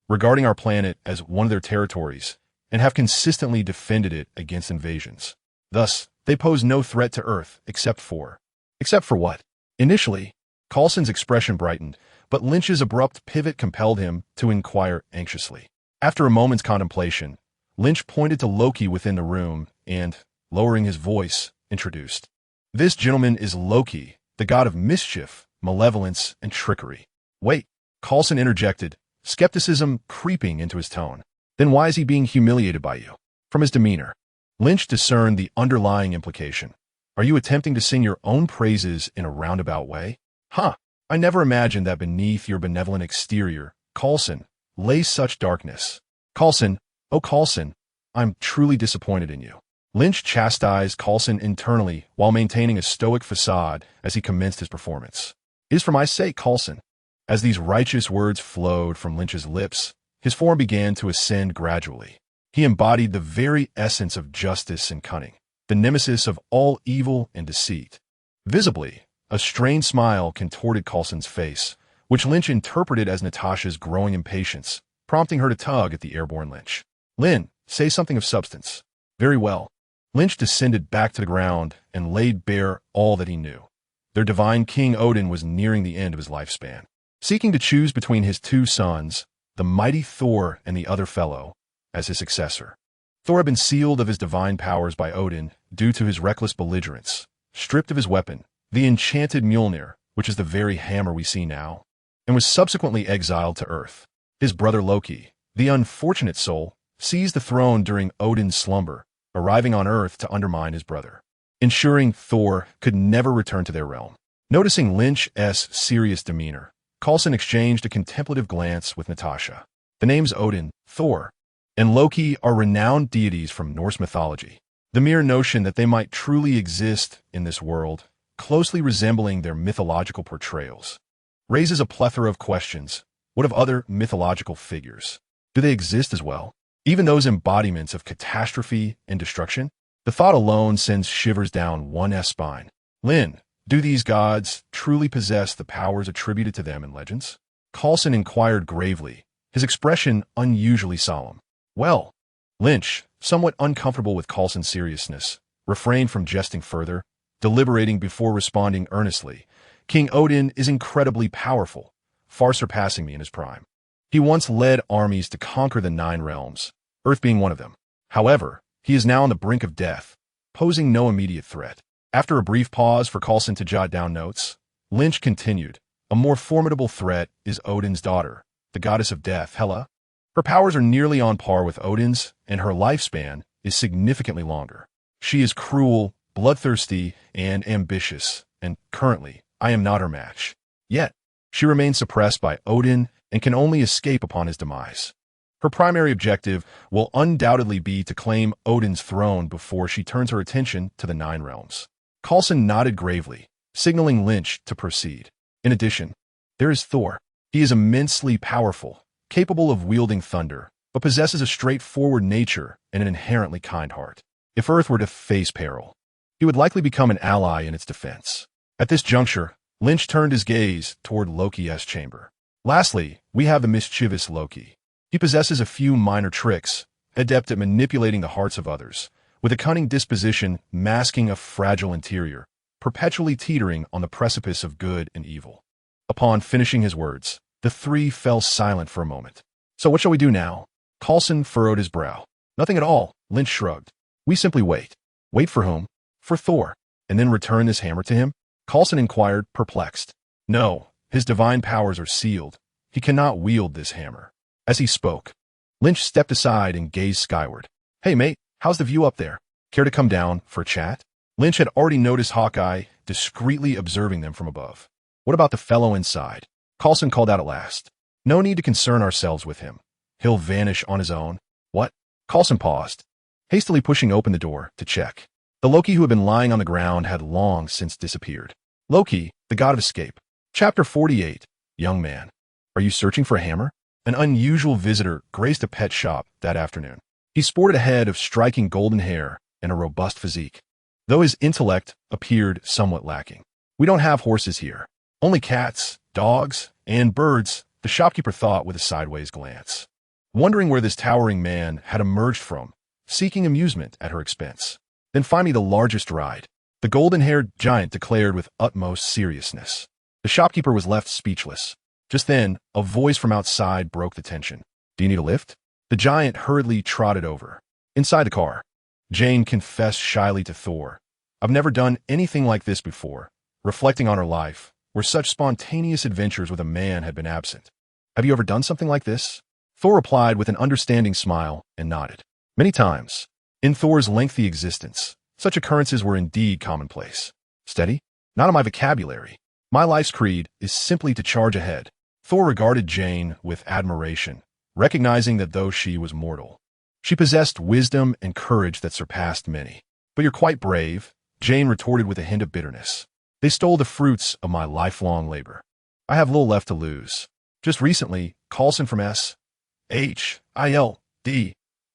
regarding our planet as one of their territories, and have consistently defended it against invasions. Thus, they pose no threat to Earth except for what? Initially, Coulson's expression brightened, but Lynch's abrupt pivot compelled him to inquire anxiously. After a moment's contemplation, Lynch pointed to Loki within the room and, lowering his voice, introduced. This gentleman is Loki, the god of mischief, malevolence, and trickery. Wait, Coulson interjected, skepticism creeping into his tone. Then why is he being humiliated by you? From his demeanor, Lynch discerned the underlying implication. Are you attempting to sing your own praises in a roundabout way? Huh, I never imagined that beneath your benevolent exterior, Coulson, lay such darkness. Coulson, oh Coulson, I'm truly disappointed in you. Lynch chastised Coulson internally while maintaining a stoic facade as he commenced his performance. It is for my sake, Coulson. As these righteous words flowed from Lynch's lips, his form began to ascend gradually. He embodied the very essence of justice and cunning, the nemesis of all evil and deceit. Visibly, a strained smile contorted Coulson's face, which Lynch interpreted as Natasha's growing impatience, prompting her to tug at the airborne Lynch. Lynn, say something of substance. Very well. Lynch descended back to the ground and laid bare all that he knew. Their divine king Odin was nearing the end of his lifespan. Seeking to choose between his 2 sons, the mighty Thor and the other fellow, as his successor. Thor had been sealed of his divine powers by Odin due to his reckless belligerence, stripped of his weapon, the enchanted Mjolnir, which is the very hammer we see now, and was subsequently exiled to Earth. His brother Loki, the unfortunate soul, seized the throne during Odin's slumber, arriving on Earth to undermine his brother, ensuring Thor could never return to their realm. Noticing Lin Qi's serious demeanor, Coulson exchanged a contemplative glance with Natasha. The names Odin, Thor, and Loki are renowned deities from Norse mythology. The mere notion that they might truly exist in this world, closely resembling their mythological portrayals, raises a plethora of questions. What of other mythological figures? Do they exist as well? Even those embodiments of catastrophe and destruction? The thought alone sends shivers down one's spine. Lin, do these gods truly possess the powers attributed to them in legends? Coulson inquired gravely, his expression unusually solemn. Well, Lynch, somewhat uncomfortable with Coulson's seriousness, refrained from jesting further, deliberating before responding earnestly. King Odin is incredibly powerful, far surpassing me in his prime. He once led armies to conquer the 9 realms, Earth being one of them. However, he is now on the brink of death, posing no immediate threat. After a brief pause for Coulson to jot down notes, Lynch continued, a more formidable threat is Odin's daughter, the goddess of death, Hela. Her powers are nearly on par with Odin's, and her lifespan is significantly longer. She is cruel, bloodthirsty, and ambitious, and currently, I am not her match. Yet, she remains suppressed by Odin and can only escape upon his demise. Her primary objective will undoubtedly be to claim Odin's throne before she turns her attention to the 9 realms. Coulson nodded gravely, signaling Lynch to proceed. In addition, there is Thor. He is immensely powerful, capable of wielding thunder, but possesses a straightforward nature and an inherently kind heart. If Earth were to face peril, he would likely become an ally in its defense. At this juncture, Lynch turned his gaze toward Loki's chamber. Lastly, we have the mischievous Loki. He possesses a few minor tricks, adept at manipulating the hearts of others, with a cunning disposition masking a fragile interior, perpetually teetering on the precipice of good and evil. Upon finishing his words, the three fell silent for a moment. So what shall we do now? Coulson furrowed his brow. Nothing at all, Lynch shrugged. We simply wait. Wait for whom? For Thor. And then return this hammer to him? Coulson inquired, perplexed. No, his divine powers are sealed. He cannot wield this hammer. As he spoke, Lynch stepped aside and gazed skyward. Hey mate, how's the view up there? Care to come down for a chat? Lynch had already noticed Hawkeye discreetly observing them from above. What about the fellow inside? Coulson called out at last. No need to concern ourselves with him. He'll vanish on his own. What? Coulson paused, hastily pushing open the door to check. The Loki who had been lying on the ground had long since disappeared. Loki, the god of escape. Chapter 48. Young man. Are you searching for a hammer? An unusual visitor graced a pet shop that afternoon. He sported a head of striking golden hair and a robust physique, though his intellect appeared somewhat lacking. We don't have horses here. Only cats, dogs, and birds, the shopkeeper thought with a sideways glance, wondering where this towering man had emerged from, seeking amusement at her expense. Then find me the largest ride, the golden-haired giant declared with utmost seriousness. The shopkeeper was left speechless. Just then, a voice from outside broke the tension. Do you need a lift? The giant hurriedly trotted over. Inside the car, Jane confessed shyly to Thor. I've never done anything like this before, reflecting on her life, where such spontaneous adventures with a man had been absent. Have you ever done something like this? Thor replied with an understanding smile and nodded. Many times. In Thor's lengthy existence, such occurrences were indeed commonplace. Steady? Not in my vocabulary. My life's creed is simply to charge ahead. Thor regarded Jane with admiration, recognizing that though she was mortal, she possessed wisdom and courage that surpassed many. But you're quite brave, Jane retorted with a hint of bitterness. They stole the fruits of my lifelong labor. I have little left to lose. Just recently, Coulson from S.H.I.L.D.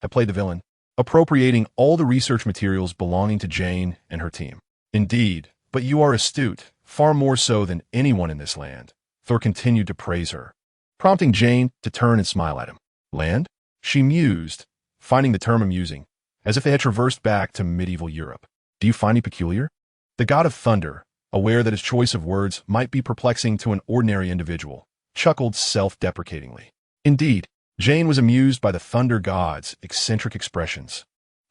had played the villain, appropriating all the research materials belonging to Jane and her team. Indeed, but you are astute, far more so than anyone in this land. Thor continued to praise her, prompting Jane to turn and smile at him. Land? She mused, finding the term amusing, as if they had traversed back to medieval Europe. Do you find me peculiar? The god of thunder, aware that his choice of words might be perplexing to an ordinary individual, chuckled self-deprecatingly. Indeed, Jane was amused by the thunder god's eccentric expressions.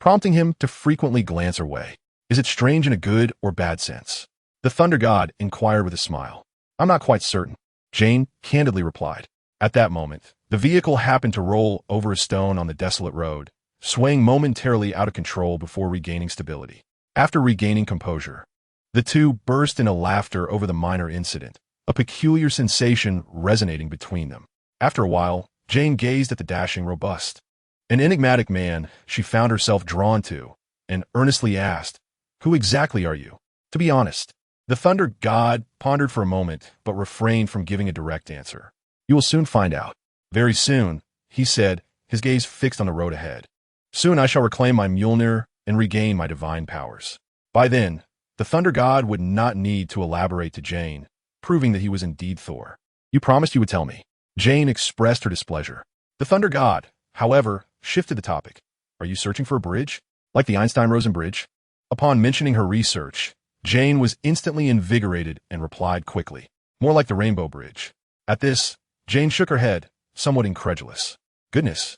prompting him to frequently glance her way. Is it strange in a good or bad sense? The Thunder God inquired with a smile. I'm not quite certain, Jane candidly replied. At that moment, the vehicle happened to roll over a stone on the desolate road, swaying momentarily out of control before regaining stability. After regaining composure, the two burst into laughter over the minor incident, a peculiar sensation resonating between them. After a while, Jane gazed at the dashing, robust, an enigmatic man she found herself drawn to, and earnestly asked, "Who exactly are you?" To be honest, the Thunder God pondered for a moment, but refrained from giving a direct answer. You will soon find out. Very soon, he said, his gaze fixed on the road ahead. Soon I shall reclaim my Mjolnir and regain my divine powers. By then, the Thunder God would not need to elaborate to Jane, proving that he was indeed Thor. You promised you would tell me. Jane expressed her displeasure. The Thunder God, however, shifted the topic. Are you searching for a bridge? Like the Einstein-Rosen bridge? Upon mentioning her research, Jane was instantly invigorated and replied quickly. More like the Rainbow Bridge. At this, Jane shook her head, somewhat incredulous. Goodness.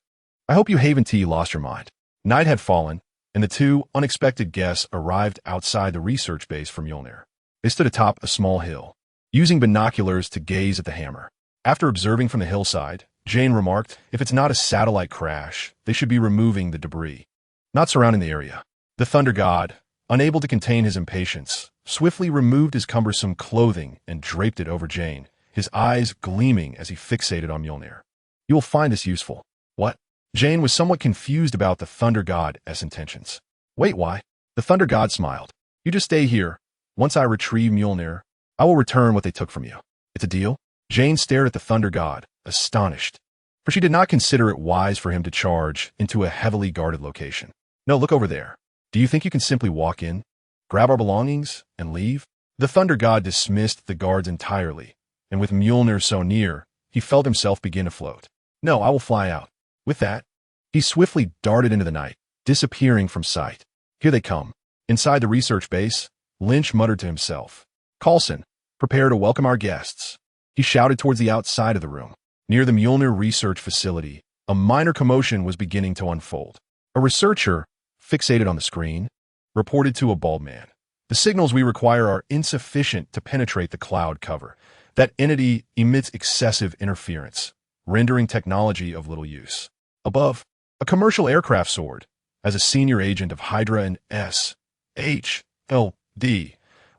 I hope you Haven T lost your mind. Night had fallen, and the two unexpected guests arrived outside the research base for Mjolnir. They stood atop a small hill, using binoculars to gaze at the hammer. After observing from the hillside, Jane remarked, if it's not a satellite crash, they should be removing the debris, not surrounding the area. The Thunder God, unable to contain his impatience, swiftly removed his cumbersome clothing and draped it over Jane, his eyes gleaming as he fixated on Mjolnir. You will find this useful. What? Jane was somewhat confused about the Thunder God's intentions. Wait, why? The Thunder God smiled. You just stay here. Once I retrieve Mjolnir, I will return what they took from you. It's a deal? Jane stared at the Thunder God, astonished, for she did not consider it wise for him to charge into a heavily guarded location. No, look over there. Do you think you can simply walk in, grab our belongings, and leave? The Thunder God dismissed the guards entirely, and with Mjolnir so near, he felt himself begin to float. No, I will fly out. With that, he swiftly darted into the night, disappearing from sight. Here they come. Inside the research base, Lynch muttered to himself. Coulson, prepare to welcome our guests. He shouted towards the outside of the room. Near the Mjolnir research facility, a minor commotion was beginning to unfold. A researcher, fixated on the screen, reported to a bald man. The signals we require are insufficient to penetrate the cloud cover. That entity emits excessive interference, rendering technology of little use. Above, a commercial aircraft soared, as a senior agent of Hydra and S.H.L.D.,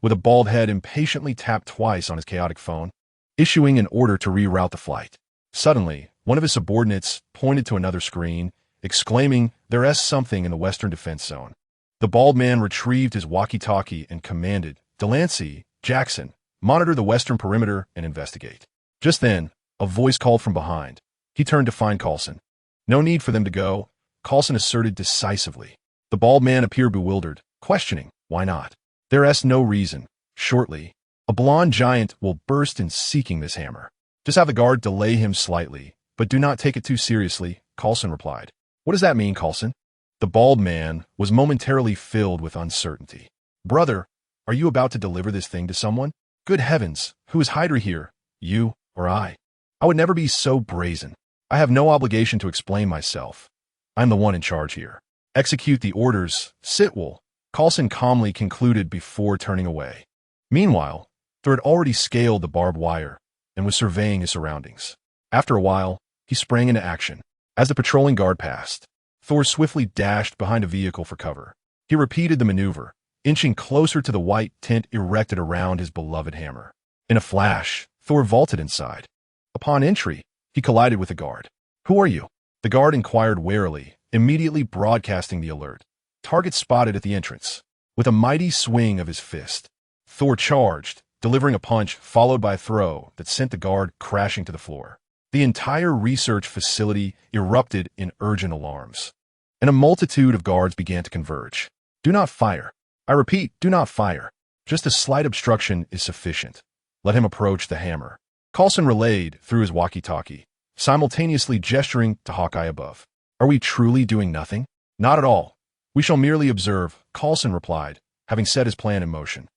with a bald head impatiently tapped twice on his chaotic phone, issuing an order to reroute the flight. Suddenly, one of his subordinates pointed to another screen, exclaiming, "There's something in the Western Defense Zone." The bald man retrieved his walkie-talkie and commanded, "Delancey, Jackson, monitor the western perimeter and investigate." Just then, a voice called from behind. He turned to find Coulson. No need for them to go, Coulson asserted decisively. The bald man appeared bewildered, questioning, why not? There's no reason. Shortly, a blonde giant will burst in seeking this hammer. Just have the guard delay him slightly, but do not take it too seriously, Coulson replied. What does that mean, Coulson? The bald man was momentarily filled with uncertainty. Brother, are you about to deliver this thing to someone? Good heavens, who is Hydra here? You or I? I would never be so brazen. I have no obligation to explain myself. I'm the one in charge here. Execute the orders, Sitwell, Coulson calmly concluded before turning away. Meanwhile, Thor had already scaled the barbed wire and was surveying his surroundings. After a while, he sprang into action. As the patrolling guard passed, Thor swiftly dashed behind a vehicle for cover. He repeated the maneuver, inching closer to the white tent erected around his beloved hammer. In a flash, Thor vaulted inside. Upon entry, he collided with the guard. Who are you? The guard inquired warily, immediately broadcasting the alert. Target spotted at the entrance. With a mighty swing of his fist, Thor charged, delivering a punch followed by a throw that sent the guard crashing to the floor. The entire research facility erupted in urgent alarms, and a multitude of guards began to converge. Do not fire. I repeat, do not fire. Just a slight obstruction is sufficient. Let him approach the hammer. Coulson relayed through his walkie-talkie, simultaneously gesturing to Hawkeye above. Are we truly doing nothing? Not at all. We shall merely observe, Coulson replied, having set his plan in motion.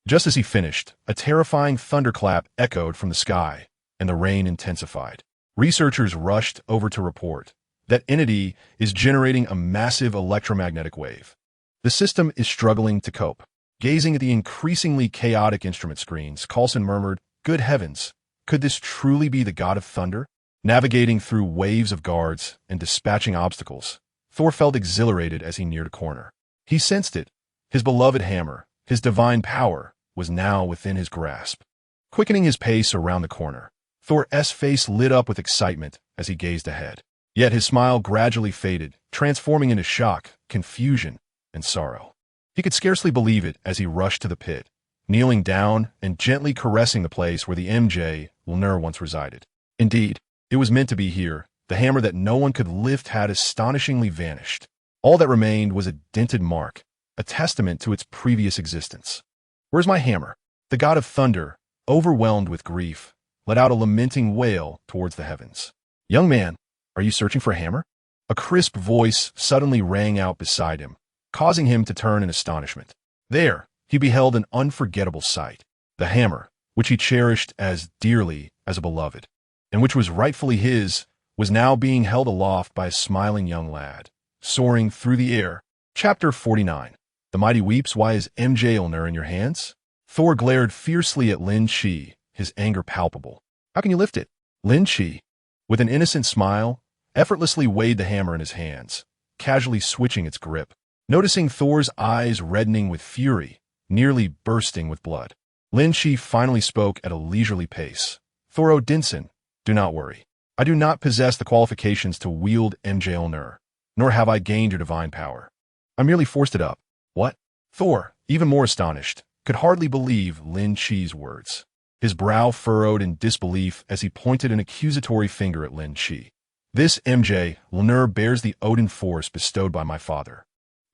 Just as he finished, a terrifying thunderclap echoed from the sky, and the rain intensified. Researchers rushed over to report, That entity is generating a massive electromagnetic wave. The system is struggling to cope. Gazing at the increasingly chaotic instrument screens, Coulson murmured, "Good heavens, could this truly be the god of thunder?" Navigating through waves of guards and dispatching obstacles, Thor felt exhilarated as he neared a corner. He sensed it. His beloved hammer, his divine power, was now within his grasp. Quickening his pace around the corner, Thor's face lit up with excitement as he gazed ahead. Yet his smile gradually faded, transforming into shock, confusion, and sorrow. He could scarcely believe it as he rushed to the pit, kneeling down and gently caressing the place where the MJ Lin once resided. Indeed, it was meant to be here. The hammer that no one could lift had astonishingly vanished. All that remained was a dented mark, a testament to its previous existence. "Where's my hammer?" The god of thunder, overwhelmed with grief, let out a lamenting wail towards the heavens. "Young man, are you searching for a hammer?" A crisp voice suddenly rang out beside him, causing him to turn in astonishment. There, he beheld an unforgettable sight. The hammer, which he cherished as dearly as a beloved, and which was rightfully his, was now being held aloft by a smiling young lad, soaring through the air. Chapter 49. The mighty weeps. "Why is MJ Lin in your hands?" Thor glared fiercely at Lin Qi, his anger palpable. "How can you lift it?" Lin Qi, with an innocent smile, effortlessly weighed the hammer in his hands, casually switching its grip. Noticing Thor's eyes reddening with fury, nearly bursting with blood, Lin Qi finally spoke at a leisurely pace. "Thor Odinson, do not worry. I do not possess the qualifications to wield MJ Lin, nor have I gained your divine power. I merely forced it up." "What?" Thor, even more astonished, could hardly believe Lin Qi's words. His brow furrowed in disbelief as he pointed an accusatory finger at Lin Qi. "This MJ Lin bears the Odin force bestowed by my father.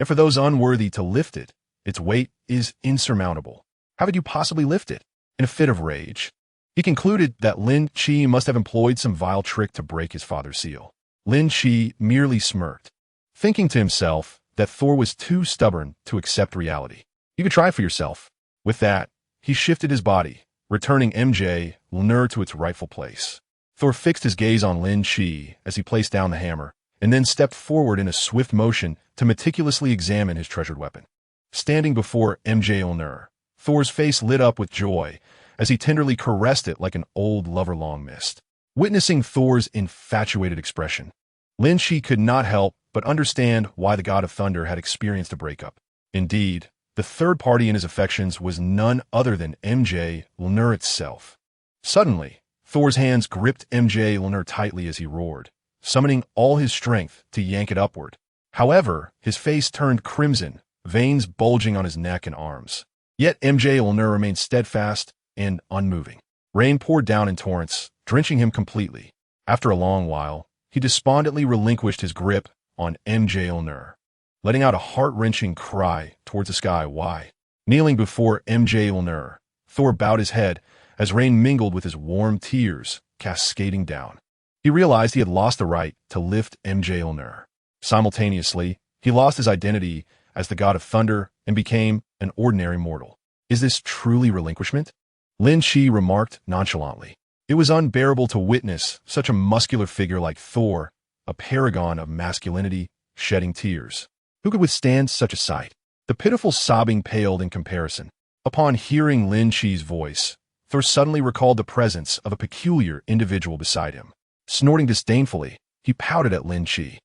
And for those unworthy to lift it, its weight is insurmountable. How could you possibly lift it?" In a fit of rage, he concluded that Lin Qi must have employed some vile trick to break his father's seal. Lin Qi merely smirked, thinking to himself that Thor was too stubborn to accept reality. "You could try for yourself." With that, he shifted his body, returning MJ Lin to its rightful place. Thor fixed his gaze on Lin Qi as he placed down the hammer, and then stepped forward in a swift motion to meticulously examine his treasured weapon. Standing before MJ Lin, Thor's face lit up with joy as he tenderly caressed it like an old lover long missed. Witnessing Thor's infatuated expression, Lin Qi could not help but understand why the god of thunder had experienced a breakup. Indeed, the third party in his affections was none other than MJ Lin itself. Suddenly, Thor's hands gripped MJ Lin tightly as he roared, summoning all his strength to yank it upward. However, his face turned crimson, veins bulging on his neck and arms. Yet MJ Lin remained steadfast and unmoving. Rain poured down in torrents, drenching him completely. After a long while, he despondently relinquished his grip on MJ Lin, letting out a heart-wrenching cry towards the sky. "Why?" Kneeling before MJ Lin, Thor bowed his head as rain mingled with his warm tears, cascading down. He realized he had lost the right to lift MJ Lin. Simultaneously, he lost his identity as the god of thunder and became an ordinary mortal. "Is this truly relinquishment?" Lin Qi remarked nonchalantly. It was unbearable to witness such a muscular figure like Thor, a paragon of masculinity, shedding tears. Who could withstand such a sight? The pitiful sobbing paled in comparison. Upon hearing Lin Qi's voice, Thor suddenly recalled the presence of a peculiar individual beside him. Snorting disdainfully, he pouted at Lin Qi.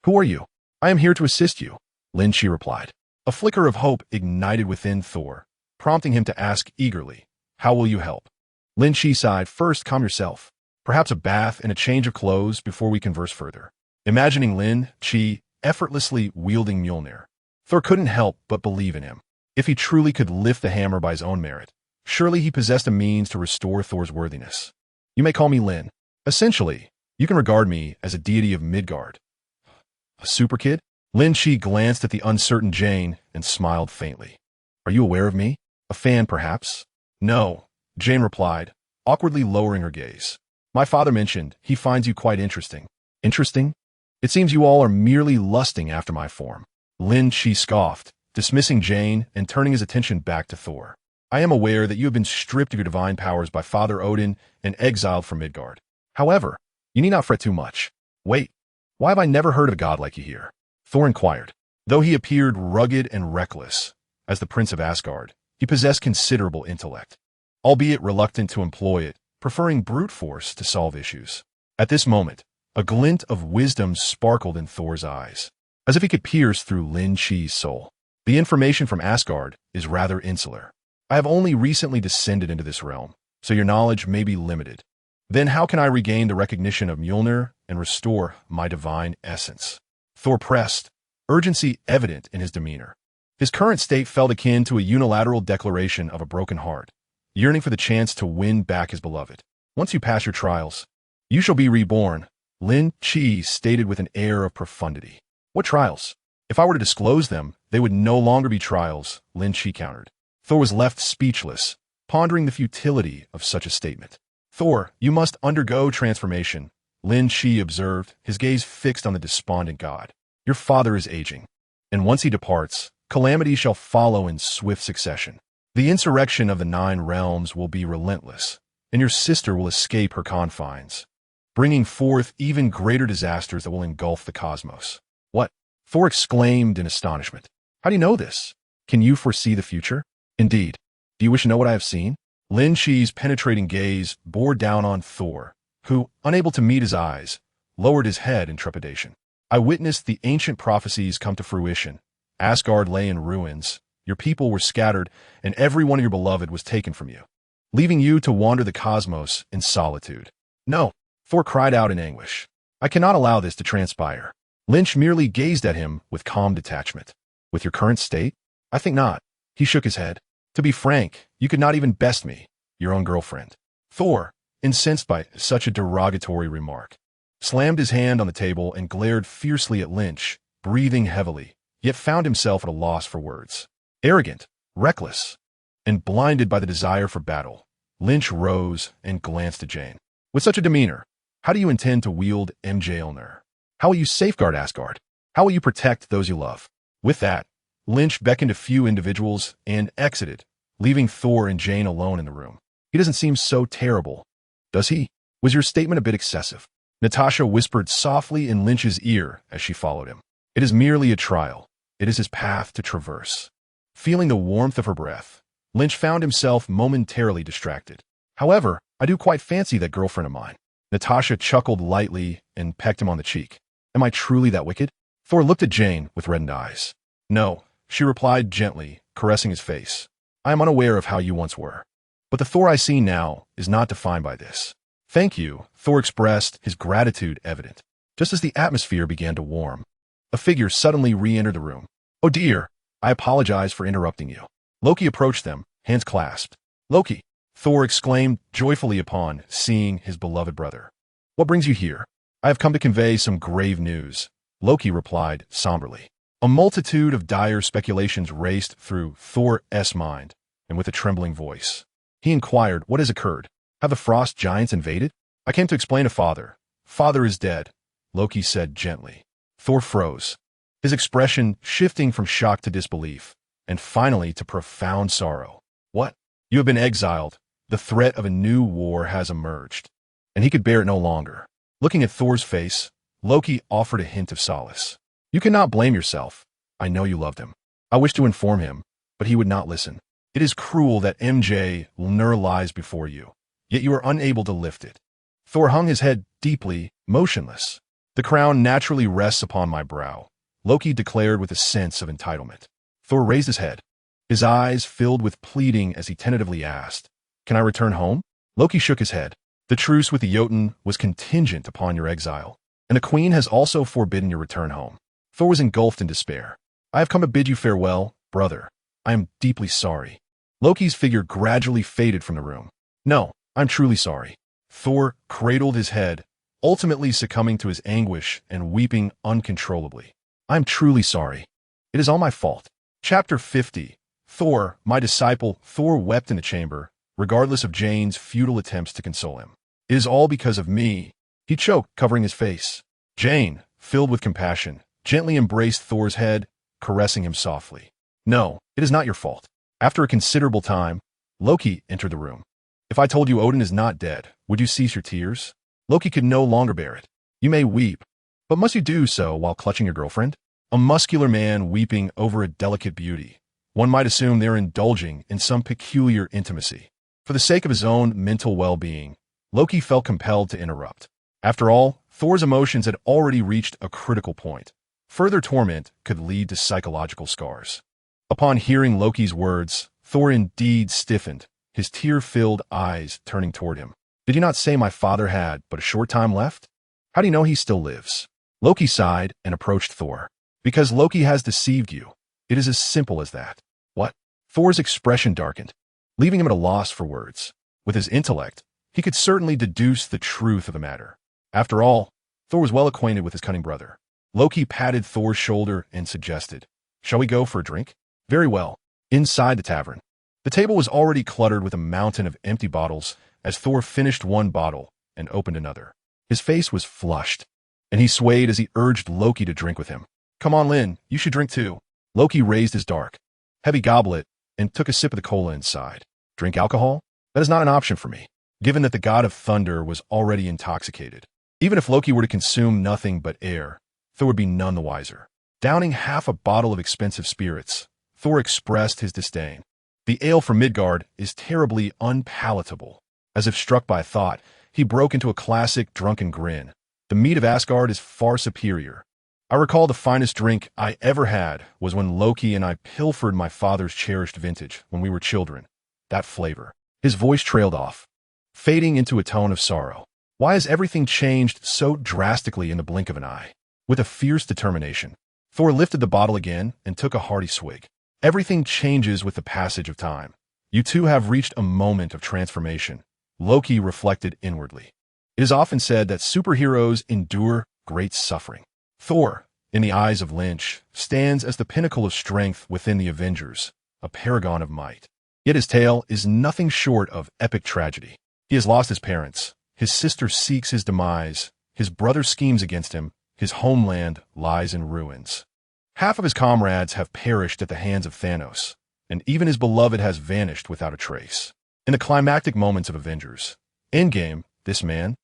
"Who are you?" "I am here to assist you," Lin Qi replied. A flicker of hope ignited within Thor, prompting him to ask eagerly, "How will you help?" Lin Qi sighed. "First, calm yourself. Perhaps a bath and a change of clothes before we converse further." Imagining Lin Qi effortlessly wielding Mjolnir, Thor couldn't help but believe in him. If he truly could lift the hammer by his own merit, surely he possessed a means to restore Thor's worthiness. "You may call me Lin. Essentially, you can regard me as a deity of Midgard." "A super kid?" Lin Qi glanced at the uncertain Jane and smiled faintly. "Are you aware of me? A fan, perhaps?" "No," Jane replied, awkwardly lowering her gaze. "My father mentioned he finds you quite interesting." "Interesting? It seems you all are merely lusting after my form." Lin Qi scoffed, dismissing Jane and turning his attention back to Thor. "I am aware that you have been stripped of your divine powers by Father Odin and exiled from Midgard. However, you need not fret too much. Wait, Why have I never heard of a god like you here? Thor inquired. Though he appeared rugged and reckless, as the Prince of Asgard, he possessed considerable intellect, albeit reluctant to employ it, preferring brute force to solve issues. At this moment, a glint of wisdom sparkled in Thor's eyes, as if he could pierce through Lin Qi's soul. The information from Asgard is rather insular. I have only recently descended into this realm, so your knowledge may be limited. Then how can I regain the recognition of Mjolnir and restore my divine essence? Thor pressed, urgency evident in his demeanor. His current state felt akin to a unilateral declaration of a broken heart, yearning for the chance to win back his beloved. Once you pass your trials, you shall be reborn, Lin Qi stated with an air of profundity. What trials? If I were to disclose them, they would no longer be trials, Lin Qi countered. Thor was left speechless, pondering the futility of such a statement. Thor, you must undergo transformation, Lin Qi observed, his gaze fixed on the despondent god. Your father is aging, and once he departs, calamity shall follow in swift succession. The insurrection of the 9 realms will be relentless, and your sister will escape her confines, bringing forth even greater disasters that will engulf the cosmos. What? Thor exclaimed in astonishment. How do you know this? Can you foresee the future? Indeed. Do you wish to know what I have seen? Lin Qi's penetrating gaze bore down on Thor, who, unable to meet his eyes, lowered his head in trepidation. I witnessed the ancient prophecies come to fruition. Asgard lay in ruins, your people were scattered, and every one of your beloved was taken from you, leaving you to wander the cosmos in solitude. No, Thor cried out in anguish. I cannot allow this to transpire. Lynch merely gazed at him with calm detachment. With your current state? I think not. He shook his head. To be frank, you could not even best me, your own girlfriend. Thor, incensed by such a derogatory remark, slammed his hand on the table and glared fiercely at Lynch, breathing heavily, yet found himself at a loss for words. Arrogant, reckless, and blinded by the desire for battle, Lynch rose and glanced at Jane. With such a demeanor, how do you intend to wield Mjolnir? How will you safeguard Asgard? How will you protect those you love? With that, Lynch beckoned a few individuals and exited, leaving Thor and Jane alone in the room. He doesn't seem so terrible, does he? Was your statement a bit excessive? Natasha whispered softly in Lynch's ear as she followed him. It is merely a trial. It is his path to traverse. Feeling the warmth of her breath, Lynch found himself momentarily distracted. However, I do quite fancy that girlfriend of mine. Natasha chuckled lightly and pecked him on the cheek. Am I truly that wicked? Thor looked at Jane with reddened eyes. No, she replied gently, caressing his face. I am unaware of how you once were. But the Thor I see now is not defined by this. Thank you, Thor expressed, his gratitude evident. Just as the atmosphere began to warm, a figure suddenly re-entered the room. Oh dear, I apologize for interrupting you. Loki approached them, hands clasped. Loki, Thor exclaimed joyfully upon seeing his beloved brother. What brings you here? I have come to convey some grave news, Loki replied somberly. A multitude of dire speculations raced through Thor's mind, and with a trembling voice, he inquired, what has occurred? Have the frost giants invaded? I came to explain to Father. Father is dead, Loki said gently. Thor froze, his expression shifting from shock to disbelief, and finally to profound sorrow. What? You have been exiled. The threat of a new war has emerged, and he could bear it no longer. Looking at Thor's face, Loki offered a hint of solace. You cannot blame yourself. I know you loved him. I wish to inform him, but he would not listen. It is cruel that Mjolnir lies before you, yet you are unable to lift it. Thor hung his head deeply, motionless. The crown naturally rests upon my brow, Loki declared with a sense of entitlement. Thor raised his head, his eyes filled with pleading as he tentatively asked, Can I return home? Loki shook his head. The truce with the Jotun was contingent upon your exile, and the Queen has also forbidden your return home. Thor was engulfed in despair. I have come to bid you farewell, brother. I am deeply sorry. Loki's figure gradually faded from the room. No, I'm truly sorry. Thor cradled his head, ultimately succumbing to his anguish and weeping uncontrollably. I'm truly sorry. It is all my fault. Chapter 50. Thor, my disciple. Thor wept in the chamber, regardless of Jane's futile attempts to console him. It is all because of me. He choked, covering his face. Jane, filled with compassion, gently embraced Thor's head, caressing him softly. No, it is not your fault. After a considerable time, Loki entered the room. If I told you Odin is not dead, would you cease your tears? Loki could no longer bear it. You may weep, But must you do so while clutching your girlfriend? A muscular man weeping over a delicate beauty. One might assume they're indulging in some peculiar intimacy. For the sake of his own mental well-being, Loki felt compelled to interrupt. After all, Thor's emotions had already reached a critical point. Further torment could lead to psychological scars. Upon hearing Loki's words, Thor indeed stiffened, his tear-filled eyes turning toward him. Did you not say my father had but a short time left? How do you know he still lives? Loki sighed and approached Thor. Because Loki has deceived you. It is as simple as that. What? Thor's expression darkened, leaving him at a loss for words. With his intellect, he could certainly deduce the truth of the matter. After all, Thor was well acquainted with his cunning brother. Loki patted Thor's shoulder and suggested, "Shall we go for a drink?" Very well. Inside the tavern, the table was already cluttered with a mountain of empty bottles as Thor finished one bottle and opened another. His face was flushed, and he swayed as he urged Loki to drink with him. "Come on, Lin, you should drink too." Loki raised his dark, heavy goblet and took a sip of the cola inside. Drink alcohol? That is not an option for me, given that the god of thunder was already intoxicated. Even if Loki were to consume nothing but air, Thor would be none the wiser. Downing half a bottle of expensive spirits, Thor expressed his disdain. The ale from Midgard is terribly unpalatable. As if struck by a thought, he broke into a classic drunken grin. The mead of Asgard is far superior. I recall the finest drink I ever had was when Loki and I pilfered my father's cherished vintage when we were children. That flavor. His voice trailed off, fading into a tone of sorrow. Why has everything changed so drastically in the blink of an eye? With a fierce determination, Thor lifted the bottle again and took a hearty swig. Everything changes with the passage of time. You two have reached a moment of transformation, Loki reflected inwardly. It is often said that superheroes endure great suffering. Thor, in the eyes of Lynch, stands as the pinnacle of strength within the Avengers, a paragon of might. Yet his tale is nothing short of epic tragedy. He has lost his parents, his sister seeks his demise, his brother schemes against him, his homeland lies in ruins. Half of his comrades have perished at the hands of Thanos, and even his beloved has vanished without a trace. In the climactic moments of Avengers Endgame, this man,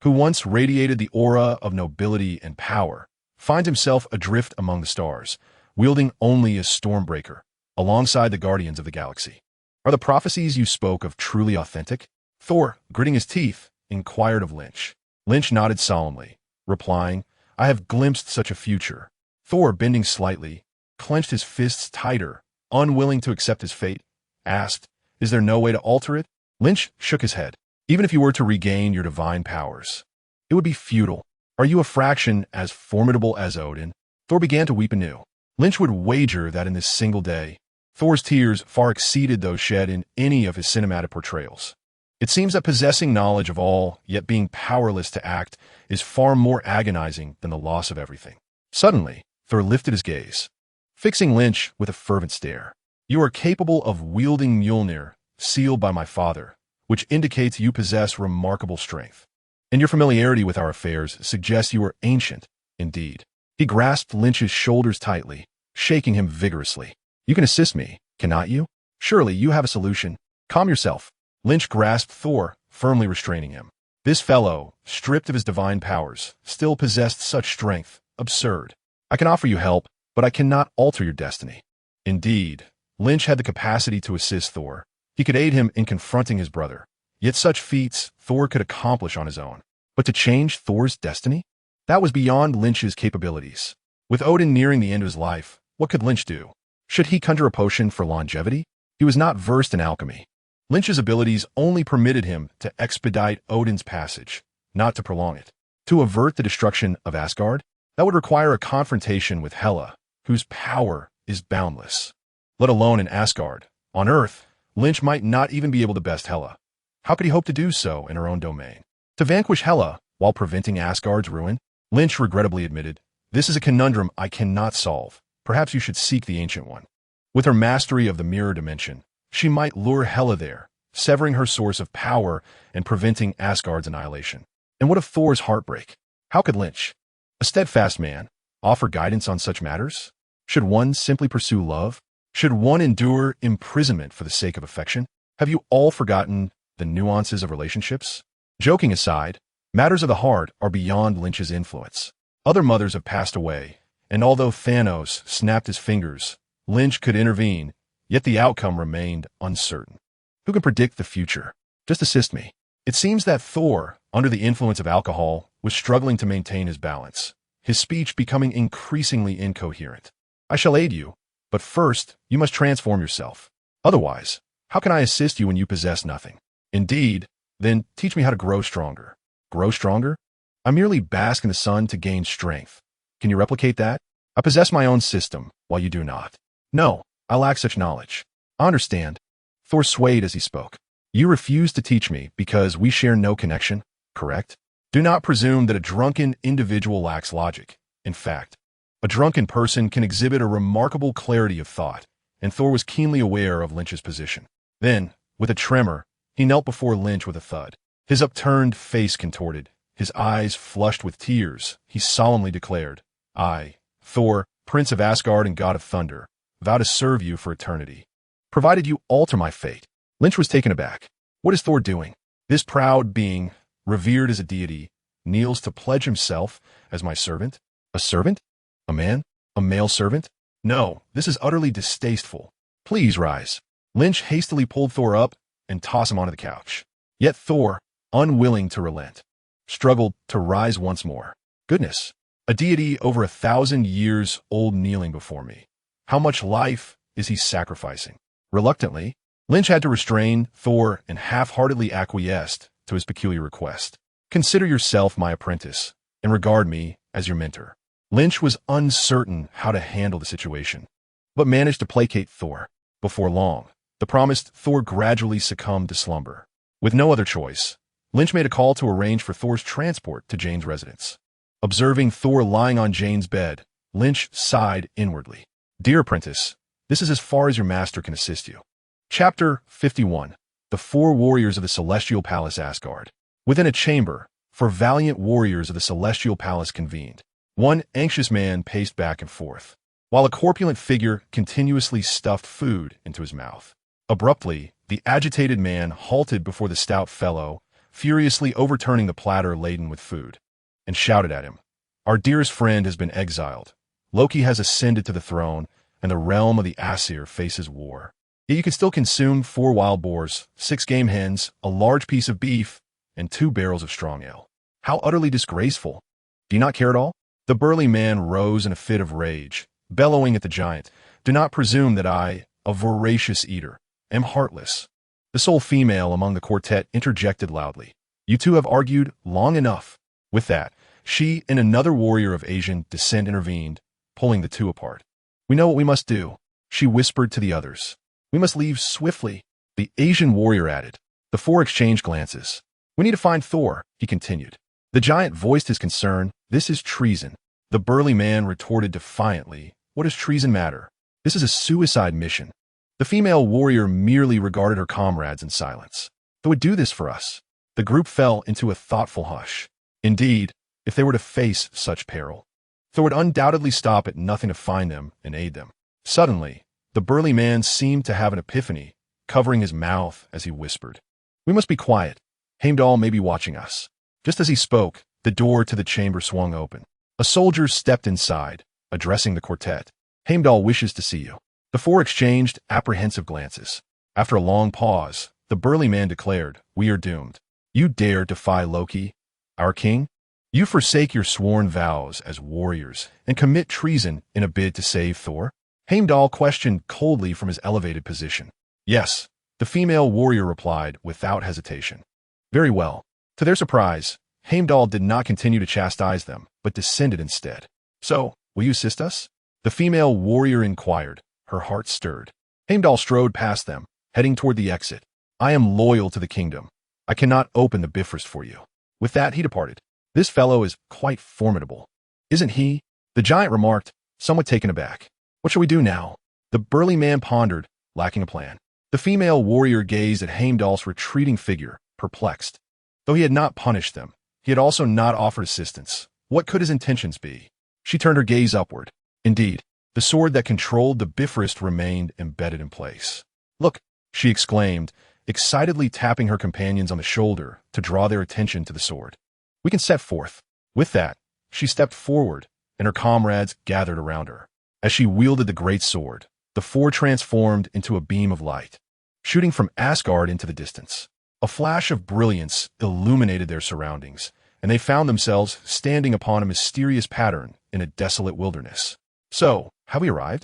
who once radiated the aura of nobility and power, finds himself adrift among the stars, wielding only a Stormbreaker, alongside the Guardians of the Galaxy. Are the prophecies you spoke of truly authentic? Thor, gritting his teeth, inquired of Lynch. Lynch nodded solemnly, replying, "I have glimpsed such a future." Thor, bending slightly, clenched his fists tighter, unwilling to accept his fate, asked, "Is there no way to alter it?" Lynch shook his head. "Even if you were to regain your divine powers, it would be futile. Are you a fraction as formidable as Odin?" Thor began to weep anew. Lynch would wager that in this single day, Thor's tears far exceeded those shed in any of his cinematic portrayals. It seems that possessing knowledge of all, yet being powerless to act, is far more agonizing than the loss of everything. Suddenly, Thor lifted his gaze, fixing Lynch with a fervent stare. "You are capable of wielding Mjolnir, sealed by my father, which indicates you possess remarkable strength. And your familiarity with our affairs suggests you are ancient, indeed." He grasped Lynch's shoulders tightly, shaking him vigorously. "You can assist me, cannot you? Surely you have a solution. Calm yourself." Lynch grasped Thor, firmly restraining him. This fellow, stripped of his divine powers, still possessed such strength. Absurd. "I can offer you help, but I cannot alter your destiny." Indeed, Lynch had the capacity to assist Thor. He could aid him in confronting his brother. Yet such feats Thor could accomplish on his own. But to change Thor's destiny? That was beyond Lynch's capabilities. With Odin nearing the end of his life, what could Lynch do? Should he conjure a potion for longevity? He was not versed in alchemy. Lynch's abilities only permitted him to expedite Odin's passage, not to prolong it. To avert the destruction of Asgard, that would require a confrontation with Hela, whose power is boundless. Let alone in Asgard. On Earth, Lynch might not even be able to best Hela. How could he hope to do so in her own domain? To vanquish Hela while preventing Asgard's ruin? Lynch regrettably admitted, "This is a conundrum I cannot solve. Perhaps you should seek the Ancient One." With her mastery of the mirror dimension, she might lure Hela there, severing her source of power and preventing Asgard's annihilation. And what of Thor's heartbreak? How could Lynch, a steadfast man, offer guidance on such matters? Should one simply pursue love? Should one endure imprisonment for the sake of affection? Have you all forgotten the nuances of relationships? Joking aside, matters of the heart are beyond Lynch's influence. Other mothers have passed away, and although Thanos snapped his fingers, Lynch could intervene, yet the outcome remained uncertain. Who can predict the future? Just assist me. It seems that Thor, under the influence of alcohol, was struggling to maintain his balance, his speech becoming increasingly incoherent. I shall aid you, but first, you must transform yourself. Otherwise, how can I assist you when you possess nothing? Indeed, then teach me how to grow stronger. Grow stronger? I merely bask in the sun to gain strength. Can you replicate that? I possess my own system, while you do not. No, I lack such knowledge. I understand. Thor swayed as he spoke. You refuse to teach me because we share no connection, correct? Do not presume that a drunken individual lacks logic. In fact, a drunken person can exhibit a remarkable clarity of thought, and Thor was keenly aware of Lynch's position. Then, with a tremor, he knelt before Lynch with a thud. His upturned face contorted, his eyes flushed with tears, he solemnly declared, I, Thor, Prince of Asgard and God of Thunder, vow to serve you for eternity, provided you alter my fate. Lynch was taken aback. What is Thor doing? This proud being, revered as a deity, kneels to pledge himself as my servant? A servant? A man? A male servant? No, this is utterly distasteful. Please rise. Lynch hastily pulled Thor up and tossed him onto the couch. Yet Thor, unwilling to relent, struggled to rise once more. Goodness, a deity over 1,000 years old kneeling before me. How much life is he sacrificing? Reluctantly, Lynch had to restrain Thor and half-heartedly acquiesced to his peculiar request. Consider yourself my apprentice and regard me as your mentor. Lynch was uncertain how to handle the situation, but managed to placate Thor. Before long, the promised Thor gradually succumbed to slumber. With no other choice, Lynch made a call to arrange for Thor's transport to Jane's residence. Observing Thor lying on Jane's bed, Lynch sighed inwardly. Dear apprentice, this is as far as your master can assist you. Chapter 51. The Four Warriors of the Celestial Palace Asgard. Within a chamber, four valiant warriors of the Celestial Palace convened. One anxious man paced back and forth, while a corpulent figure continuously stuffed food into his mouth. Abruptly, the agitated man halted before the stout fellow, furiously overturning the platter laden with food, and shouted at him, Our dearest friend has been exiled. Loki has ascended to the throne, and the realm of the Aesir faces war. Yet you can still consume 4 wild boars, 6 game hens, a large piece of beef, and 2 barrels of strong ale. How utterly disgraceful. Do you not care at all? The burly man rose in a fit of rage, bellowing at the giant, Do not presume that I, a voracious eater, am heartless. The sole female among the quartet interjected loudly. You two have argued long enough. With that, she and another warrior of Asian descent intervened, pulling the two apart. We know what we must do, she whispered to the others. We must leave swiftly, the Asian warrior added. The 4 exchanged glances. We need to find Thor, he continued. The giant voiced his concern. This is treason. The burly man retorted defiantly. What does treason matter? This is a suicide mission. The female warrior merely regarded her comrades in silence. They would do this for us. The group fell into a thoughtful hush. Indeed, if they were to face such peril, Thor would undoubtedly stop at nothing to find them and aid them. Suddenly, the burly man seemed to have an epiphany, covering his mouth as he whispered. We must be quiet. Heimdall may be watching us. Just as he spoke, the door to the chamber swung open. A soldier stepped inside, addressing the quartet. Heimdall wishes to see you. The 4 exchanged apprehensive glances. After a long pause, the burly man declared, We are doomed. You dare defy Loki, our king? You forsake your sworn vows as warriors and commit treason in a bid to save Thor? Heimdall questioned coldly from his elevated position. Yes, the female warrior replied without hesitation. Very well. To their surprise, Heimdall did not continue to chastise them, but descended instead. So, will you assist us? The female warrior inquired, her heart stirred. Heimdall strode past them, heading toward the exit. I am loyal to the kingdom. I cannot open the Bifrost for you. With that, he departed. This fellow is quite formidable. Isn't he? The giant remarked, somewhat taken aback. What shall we do now? The burly man pondered, lacking a plan. The female warrior gazed at Heimdall's retreating figure, perplexed. Though he had not punished them, he had also not offered assistance. What could his intentions be? She turned her gaze upward. Indeed, the sword that controlled the Bifrost remained embedded in place. Look, she exclaimed, excitedly tapping her companions on the shoulder to draw their attention to the sword. We can set forth. With that, She stepped forward, and her comrades gathered around her. As she wielded the great sword, the four transformed into a beam of light, shooting from Asgard into the distance. A flash of brilliance illuminated their surroundings, and they found themselves standing upon a mysterious pattern in a desolate wilderness. "So, have we arrived?"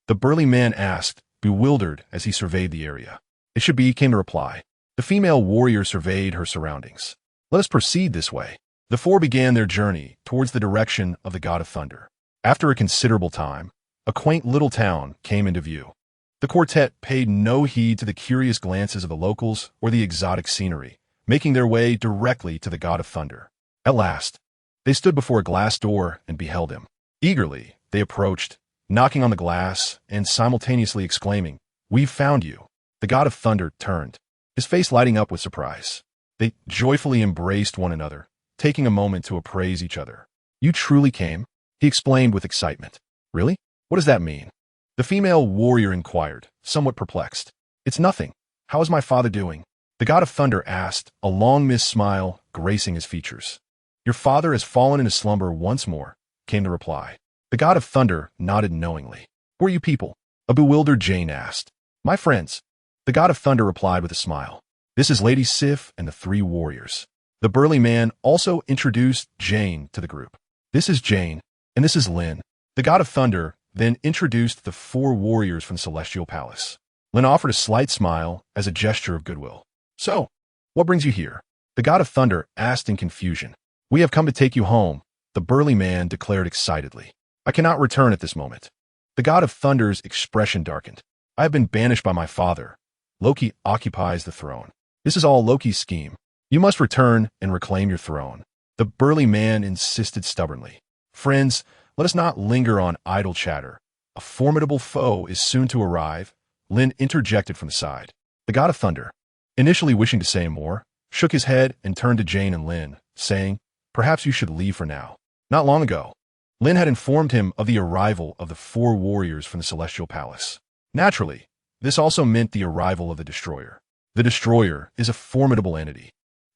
the burly man asked, bewildered as he surveyed the area. "It should be," came the reply. The female warrior surveyed her surroundings. "Let us proceed this way." The four began their journey towards the direction of the god of thunder. After a considerable time, a quaint little town came into view. The quartet paid no heed to the curious glances of the locals or the exotic scenery, making their way directly to the god of thunder. At last, they stood before a glass door and beheld him. Eagerly, they approached, knocking on the glass and simultaneously exclaiming, "We've found you." The god of thunder turned, his face lighting up with surprise. They joyfully embraced one another, taking a moment to appraise each other. "You truly came?" he explained with excitement. "Really? What does that mean?" The female warrior inquired, somewhat perplexed. "It's nothing. How is my father doing?" The god of thunder asked, a long-missed smile gracing his features. "Your father has fallen into slumber once more," came the reply. The god of thunder nodded knowingly. "Who are you people?" a bewildered Jane asked. "My friends." The god of thunder replied with a smile. "This is Lady Sif and the three warriors." The burly man also introduced Jane to the group. "This is Jane, and this is Lin." The god of thunder then introduced the four warriors from the celestial palace. Lin offered a slight smile as a gesture of goodwill. "So, what brings you here?" the god of thunder asked in confusion. "We have come to take you home," the burly man declared excitedly. "I cannot return at this moment." The god of thunder's expression darkened. "I have been banished by my father. Loki occupies the throne. This is all Loki's scheme. You must return and reclaim your throne." The burly man insisted stubbornly. "Friends, let us not linger on idle chatter. A formidable foe is soon to arrive," Lin interjected from the side. The god of thunder, initially wishing to say more, shook his head and turned to Jane and Lin, saying, "Perhaps you should leave for now." Not long ago, Lin had informed him of the arrival of the four warriors from the celestial palace. Naturally, this also meant the arrival of the destroyer. The destroyer is a formidable entity.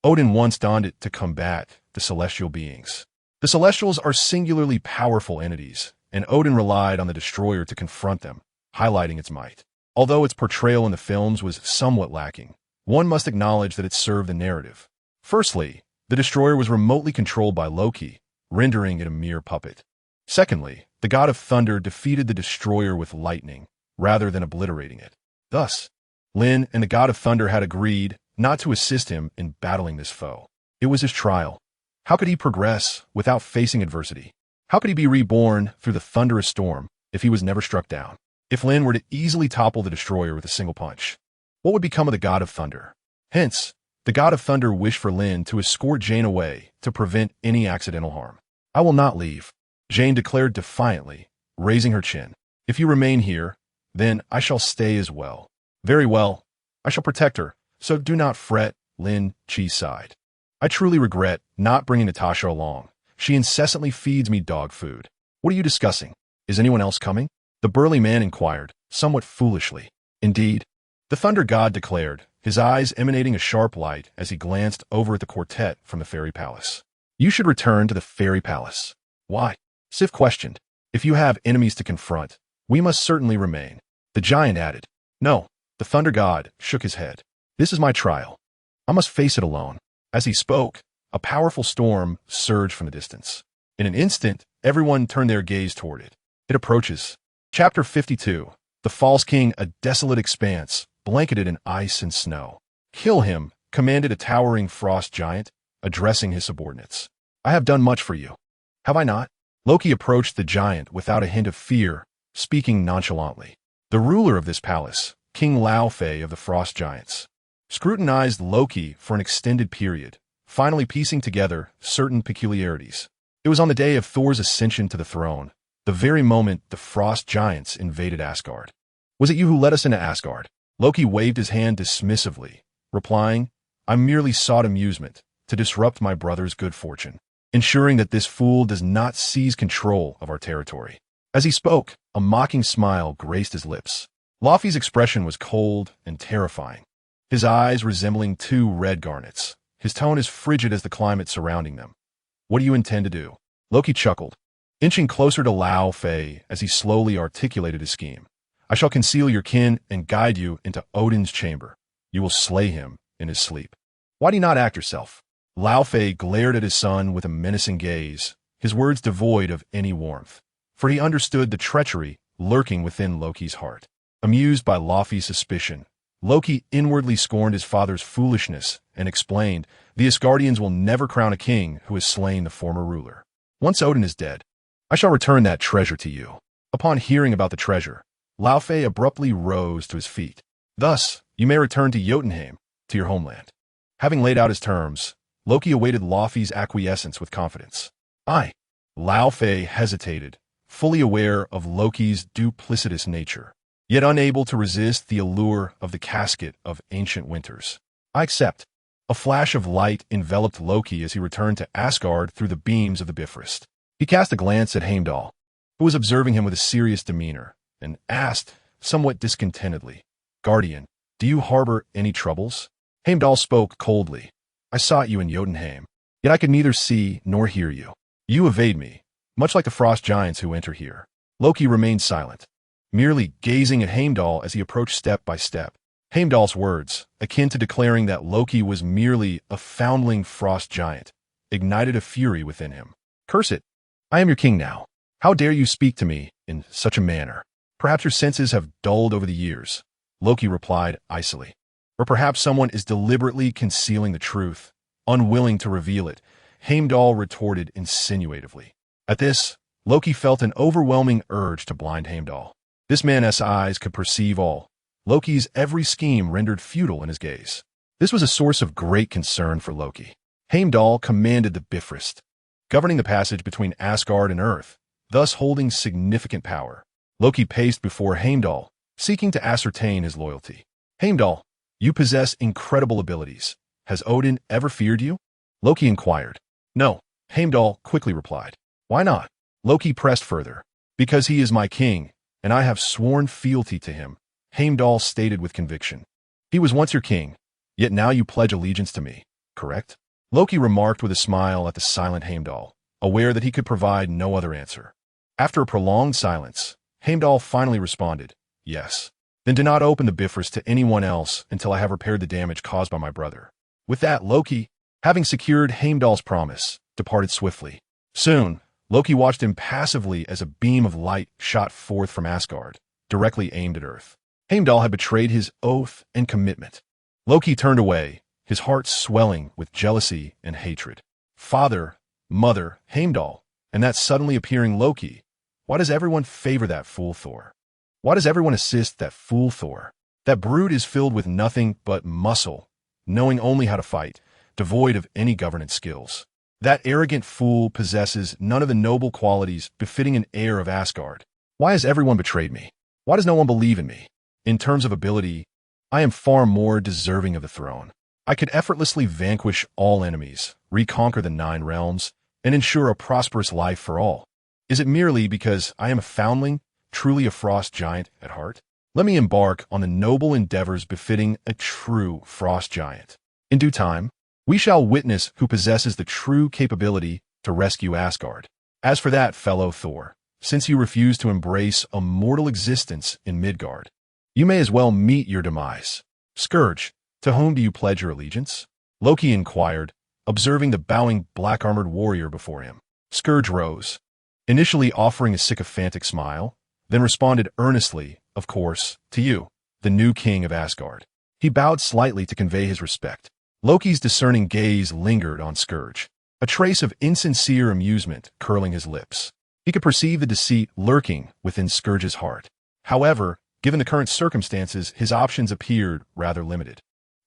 Odin once donned it to combat the celestial beings. The Celestials are singularly powerful entities, and Odin relied on the destroyer to confront them, highlighting its might. Although its portrayal in the films was somewhat lacking, one must acknowledge that it served the narrative. Firstly, the destroyer was remotely controlled by Loki, rendering it a mere puppet. Secondly, the god of thunder defeated the destroyer with lightning, rather than obliterating it. Thus, Lin and the god of thunder had agreed not to assist him in battling this foe. It was his trial. How could he progress without facing adversity? How could he be reborn through the thunderous storm if he was never struck down? If Lin were to easily topple the destroyer with a single punch, what would become of the god of thunder? Hence, the god of thunder wished for Lin to escort Jane away to prevent any accidental harm. "I will not leave," Jane declared defiantly, raising her chin. "If you remain here, then I shall stay as well." "Very well. I shall protect her, so do not fret," Lin Qi sighed. "I truly regret not bringing Natasha along. She incessantly feeds me dog food." "What are you discussing? Is anyone else coming?" the burly man inquired, somewhat foolishly. "Indeed," the thunder god declared, his eyes emanating a sharp light as he glanced over at the quartet from the fairy palace. "You should return to the fairy palace." "Why?" Sif questioned. "If you have enemies to confront, we must certainly remain," the giant added. "No," the thunder god shook his head. "This is my trial. I must face it alone." As he spoke, a powerful storm surged from the distance. In an instant, everyone turned their gaze toward it. It approaches. Chapter 52. The False King, a desolate expanse, blanketed in ice and snow. "Kill him," commanded a towering frost giant, addressing his subordinates. "I have done much for you. Have I not?" Loki approached the giant without a hint of fear, speaking nonchalantly. The ruler of this palace, King Laofey of the Frost Giants, scrutinized Loki for an extended period, finally piecing together certain peculiarities. It was on the day of Thor's ascension to the throne, the very moment the Frost Giants invaded Asgard. "Was it you who led us into Asgard?" Loki waved his hand dismissively, replying, "I merely sought amusement, to disrupt my brother's good fortune, ensuring that this fool does not seize control of our territory." As he spoke, a mocking smile graced his lips. Laufey's expression was cold and terrifying, his eyes resembling two red garnets, his tone as frigid as the climate surrounding them. "What do you intend to do?" Loki chuckled, inching closer to Lao Fei as he slowly articulated his scheme. I shall conceal your kin and guide you into Odin's chamber. You will slay him in his sleep. Why do you not act yourself? Lao Fei glared at his son with a menacing gaze, his words devoid of any warmth, for he understood the treachery lurking within Loki's heart. Amused by Laufey's suspicion, Loki inwardly scorned his father's foolishness and explained, the Asgardians will never crown a king who has slain the former ruler. Once Odin is dead, I shall return that treasure to you. Upon hearing about the treasure, Lao Fei abruptly rose to his feet. Thus, you may return to Jotunheim, to your homeland. Having laid out his terms, Loki awaited Laufey's acquiescence with confidence. Lao Fei hesitated, fully aware of Loki's duplicitous nature, yet unable to resist the allure of the casket of ancient winters. I accept. A flash of light enveloped Loki as he returned to Asgard through the beams of the Bifrost. He cast a glance at Heimdall, who was observing him with a serious demeanor, and asked, somewhat discontentedly, Guardian, do you harbor any troubles? Heimdall spoke coldly. I sought you in Jotunheim, yet I could neither see nor hear you. You evade me, much like the frost giants who enter here. Loki remained silent, merely gazing at Heimdall as he approached step by step. Heimdall's words, akin to declaring that Loki was merely a foundling frost giant, ignited a fury within him. Curse it! I am your king now. How dare you speak to me in such a manner? Perhaps your senses have dulled over the years, Loki replied icily. Or perhaps someone is deliberately concealing the truth, unwilling to reveal it, Heimdall retorted insinuatively. At this, Loki felt an overwhelming urge to blind Heimdall. This man's eyes could perceive all. Loki's every scheme rendered futile in his gaze. This was a source of great concern for Loki. Heimdall commanded the Bifrost, governing the passage between Asgard and Earth, thus holding significant power. Loki paced before Heimdall, seeking to ascertain his loyalty. Heimdall, you possess incredible abilities. Has Odin ever feared you? Loki inquired. No, Heimdall quickly replied. Why not? Loki pressed further. Because he is my king, and I have sworn fealty to him, Heimdall stated with conviction. He was once your king, yet now you pledge allegiance to me, correct? Loki remarked with a smile at the silent Heimdall, aware that he could provide no other answer. After a prolonged silence, Heimdall finally responded, yes. Then do not open the Bifrost to anyone else until I have repaired the damage caused by my brother. With that, Loki, having secured Heimdall's promise, departed swiftly. Soon, Loki watched impassively as a beam of light shot forth from Asgard, directly aimed at Earth. Heimdall had betrayed his oath and commitment. Loki turned away, his heart swelling with jealousy and hatred. Father, mother, Heimdall, and that suddenly appearing Loki. Why does everyone favor that fool Thor? Why does everyone assist that fool Thor? That brute is filled with nothing but muscle, knowing only how to fight, devoid of any governance skills. That arrogant fool possesses none of the noble qualities befitting an heir of Asgard. Why has everyone betrayed me? Why does no one believe in me? In terms of ability, I am far more deserving of the throne. I could effortlessly vanquish all enemies, reconquer the 9 realms, and ensure a prosperous life for all. Is it merely because I am a foundling, truly a frost giant at heart? Let me embark on the noble endeavors befitting a true frost giant. In due time, we shall witness who possesses the true capability to rescue Asgard. As for that fellow Thor, since you refuse to embrace a mortal existence in Midgard, you may as well meet your demise. Scourge, to whom do you pledge your allegiance? Loki inquired, observing the bowing black-armored warrior before him. Scourge rose, initially offering a sycophantic smile, then responded earnestly, of course, to you, the new king of Asgard. He bowed slightly to convey his respect. Loki's discerning gaze lingered on Scourge, a trace of insincere amusement curling his lips. He could perceive the deceit lurking within Scourge's heart. However, given the current circumstances, his options appeared rather limited,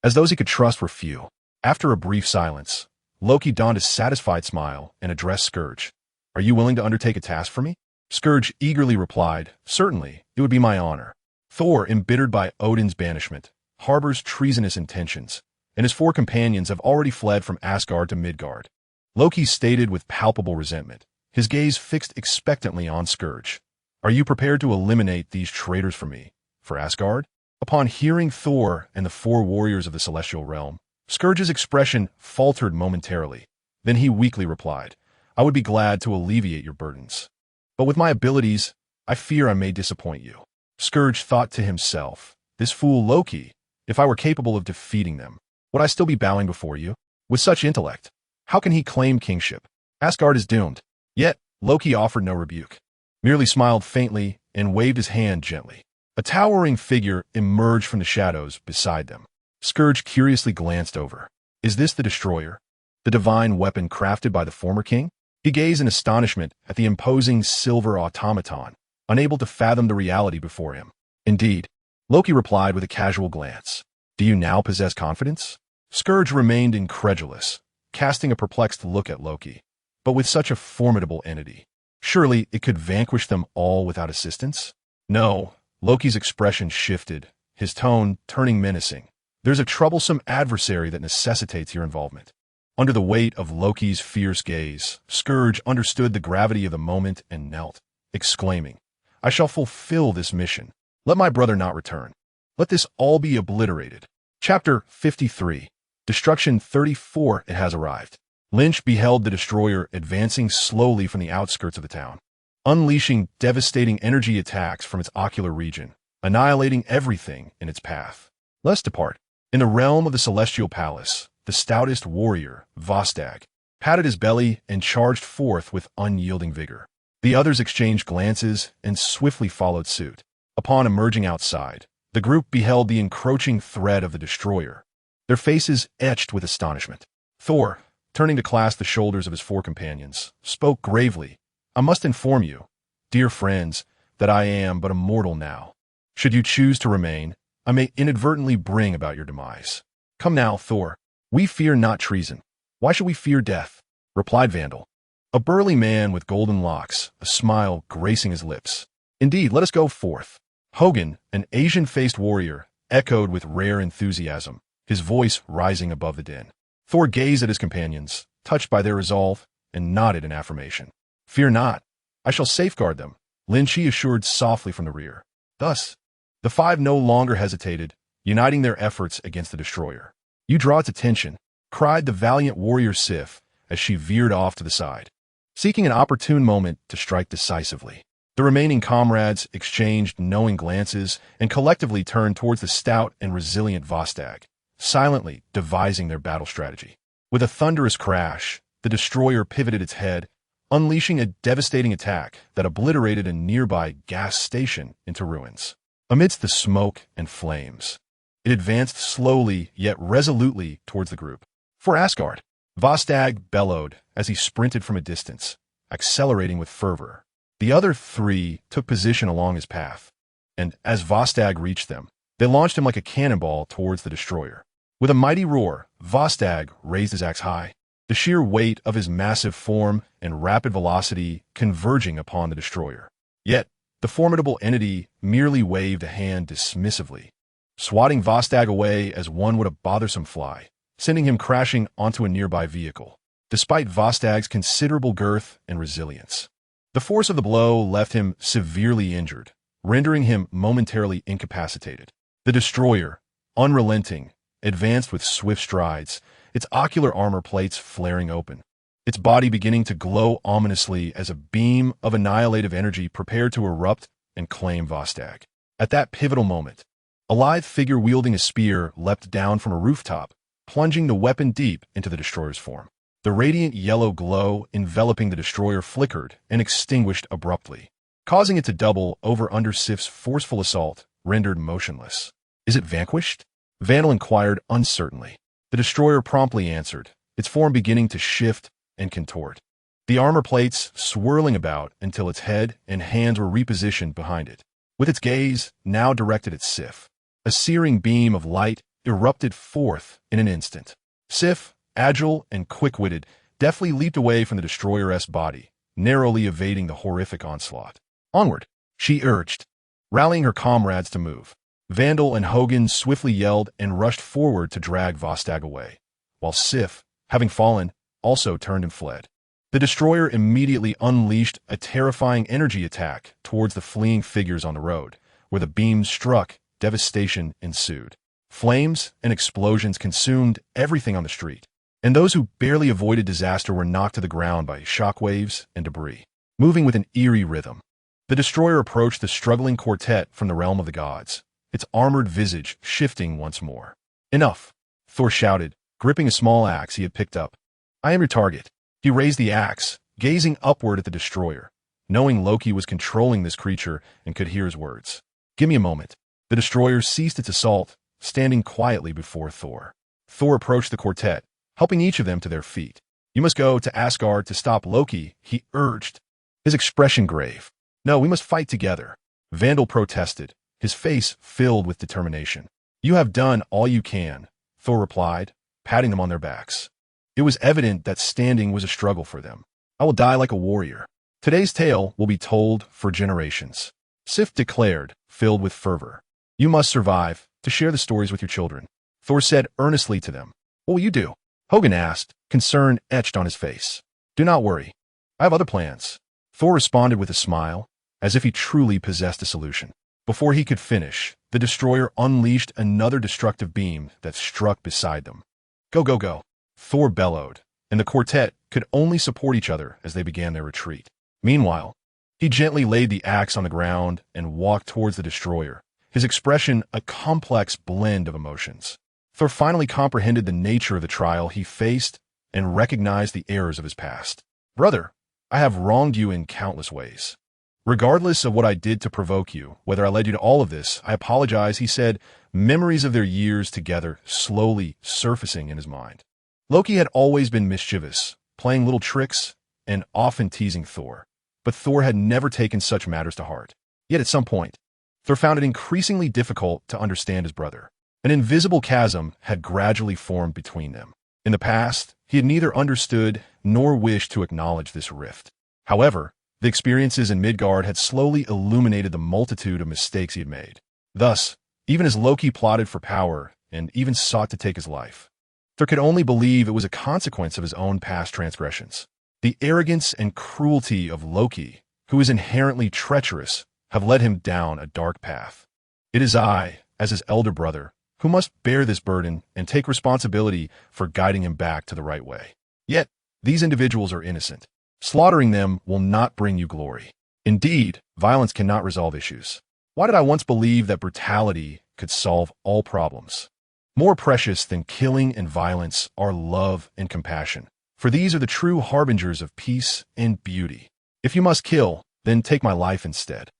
as those he could trust were few. After a brief silence, Loki donned a satisfied smile and addressed Scourge. Are you willing to undertake a task for me? Scourge eagerly replied, certainly, it would be my honor. Thor, embittered by Odin's banishment, harbors treasonous intentions, and his 4 companions have already fled from Asgard to Midgard. Loki stated with palpable resentment, his gaze fixed expectantly on Scourge. Are you prepared to eliminate these traitors for me, for Asgard? Upon hearing Thor and the 4 warriors of the celestial realm, Scourge's expression faltered momentarily. Then he weakly replied, I would be glad to alleviate your burdens. But with my abilities, I fear I may disappoint you. Scourge thought to himself, this fool Loki, if I were capable of defeating them, would I still be bowing before you? With such intellect, how can he claim kingship? Asgard is doomed. Yet, Loki offered no rebuke, merely smiled faintly and waved his hand gently. A towering figure emerged from the shadows beside them. Scourge curiously glanced over. Is this the destroyer? The divine weapon crafted by the former king? He gazed in astonishment at the imposing silver automaton, unable to fathom the reality before him. Indeed, Loki replied with a casual glance. Do you now possess confidence? Scourge remained incredulous, casting a perplexed look at Loki. But with such a formidable entity, surely it could vanquish them all without assistance? No. Loki's expression shifted, his tone turning menacing. There's a troublesome adversary that necessitates your involvement. Under the weight of Loki's fierce gaze, Scourge understood the gravity of the moment and knelt, exclaiming, I shall fulfill this mission. Let my brother not return. Let this all be obliterated. Chapter 53. Destruction 34. It has arrived. Lin Qi beheld the destroyer advancing slowly from the outskirts of the town, unleashing devastating energy attacks from its ocular region, annihilating everything in its path. Let's depart. In the realm of the celestial palace, the stoutest warrior, Vostag, patted his belly and charged forth with unyielding vigor. The others exchanged glances and swiftly followed suit. Upon emerging outside, the group beheld the encroaching threat of the destroyer, their faces etched with astonishment. Thor, turning to clasp the shoulders of his four companions, spoke gravely, I must inform you, dear friends, that I am but a mortal now. Should you choose to remain, I may inadvertently bring about your demise. Come now, Thor. We fear not treason. Why should we fear death? Replied Vandal, a burly man with golden locks, a smile gracing his lips. Indeed, let us go forth. Hogun, an Asian-faced warrior, echoed with rare enthusiasm, his voice rising above the din. Thor gazed at his companions, touched by their resolve, and nodded in affirmation. Fear not. I shall safeguard them, Lin Qi assured softly from the rear. Thus, the five no longer hesitated, uniting their efforts against the destroyer. You draw its attention, cried the valiant warrior Sif as she veered off to the side, seeking an opportune moment to strike decisively. The remaining comrades exchanged knowing glances and collectively turned towards the stout and resilient Vostag, silently devising their battle strategy. With a thunderous crash, the destroyer pivoted its head, unleashing a devastating attack that obliterated a nearby gas station into ruins. Amidst the smoke and flames, it advanced slowly yet resolutely towards the group. For Asgard, Vostag bellowed as he sprinted from a distance, accelerating with fervor. The other three took position along his path, and as Vostag reached them, they launched him like a cannonball towards the destroyer. With a mighty roar, Vostag raised his axe high, the sheer weight of his massive form and rapid velocity converging upon the destroyer. Yet, the formidable entity merely waved a hand dismissively, swatting Vostag away as one would a bothersome fly, sending him crashing onto a nearby vehicle. Despite Vostag's considerable girth and resilience, the force of the blow left him severely injured, rendering him momentarily incapacitated. The destroyer, unrelenting, advanced with swift strides, its ocular armor plates flaring open, its body beginning to glow ominously as a beam of annihilative energy prepared to erupt and claim Vostag. At that pivotal moment, a lithe figure wielding a spear leapt down from a rooftop, plunging the weapon deep into the destroyer's form. The radiant yellow glow enveloping the destroyer flickered and extinguished abruptly, causing it to double over under Sif's forceful assault, rendered motionless. Is it vanquished? Vandal inquired uncertainly. The destroyer promptly answered, its form beginning to shift and contort, the armor plates swirling about until its head and hands were repositioned behind it. With its gaze now directed at Sif, a searing beam of light erupted forth in an instant. Sif, agile and quick-witted, deftly leaped away from the destroyer-esque body, narrowly evading the horrific onslaught. Onward, she urged, rallying her comrades to move. Vandal and Hogun swiftly yelled and rushed forward to drag Vostag away, while Sif, having fallen, also turned and fled. The destroyer immediately unleashed a terrifying energy attack towards the fleeing figures on the road. Where the beams struck, devastation ensued. Flames and explosions consumed everything on the street, and those who barely avoided disaster were knocked to the ground by shockwaves and debris. Moving with an eerie rhythm, the destroyer approached the struggling quartet from the realm of the gods, its armored visage shifting once more. "Enough," Thor shouted, gripping a small axe he had picked up. "I am your target." He raised the axe, gazing upward at the destroyer, knowing Loki was controlling this creature and could hear his words. "Give me a moment." The destroyer ceased its assault, standing quietly before Thor. Thor approached the quartet, helping each of them to their feet. "You must go to Asgard to stop Loki," he urged, his expression grave. "No, we must fight together," Vandal protested, his face filled with determination. "You have done all you can," Thor replied, patting them on their backs. It was evident that standing was a struggle for them. "I will die like a warrior. Today's tale will be told for generations," Sif declared, filled with fervor. "You must survive to share the stories with your children," Thor said earnestly to them. "What will you do?" Hogun asked, concern etched on his face. "Do not worry. I have other plans," Thor responded with a smile, as if he truly possessed a solution. Before he could finish, the destroyer unleashed another destructive beam that struck beside them. "Go, go, go," Thor bellowed, and the quartet could only support each other as they began their retreat. Meanwhile, he gently laid the axe on the ground and walked towards the destroyer, his expression a complex blend of emotions. Thor finally comprehended the nature of the trial he faced and recognized the errors of his past. "Brother, I have wronged you in countless ways. Regardless of what I did to provoke you, whether I led you to all of this, I apologize," he said, memories of their years together slowly surfacing in his mind. Loki had always been mischievous, playing little tricks and often teasing Thor, but Thor had never taken such matters to heart. Yet at some point, Thor found it increasingly difficult to understand his brother. An invisible chasm had gradually formed between them. In the past, he had neither understood nor wished to acknowledge this rift. However, the experiences in Midgard had slowly illuminated the multitude of mistakes he had made. Thus, even as Loki plotted for power and even sought to take his life, Thor could only believe it was a consequence of his own past transgressions. The arrogance and cruelty of Loki, who is inherently treacherous, have led him down a dark path. It is I, as his elder brother, who must bear this burden and take responsibility for guiding him back to the right way. Yet, these individuals are innocent. Slaughtering them will not bring you glory. Indeed, violence cannot resolve issues. Why did I once believe that brutality could solve all problems? More precious than killing and violence are love and compassion, for these are the true harbingers of peace and beauty. If you must kill, then take my life instead.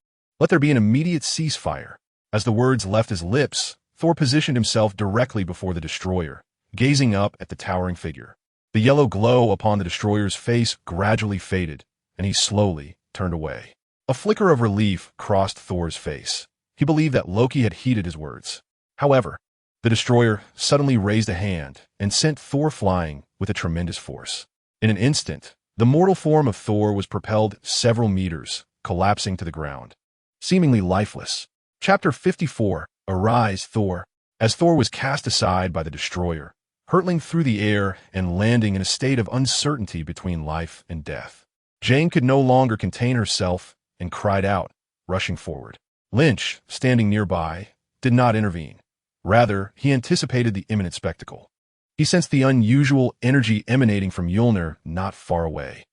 Let there be an immediate ceasefire. As the words left his lips, Thor positioned himself directly before the destroyer, gazing up at the towering figure. The yellow glow upon the destroyer's face gradually faded, and he slowly turned away. A flicker of relief crossed Thor's face. He believed that Loki had heeded his words. However, the destroyer suddenly raised a hand and sent Thor flying with a tremendous force. In an instant, the mortal form of Thor was propelled several meters, collapsing to the ground, seemingly lifeless. Chapter 54, Arise, Thor. As Thor was cast aside by the destroyer, hurtling through the air and landing in a state of uncertainty between life and death, Jane could no longer contain herself and cried out, rushing forward. Lynch, standing nearby, did not intervene. Rather, he anticipated the imminent spectacle. He sensed the unusual energy emanating from Mjolnir not far away.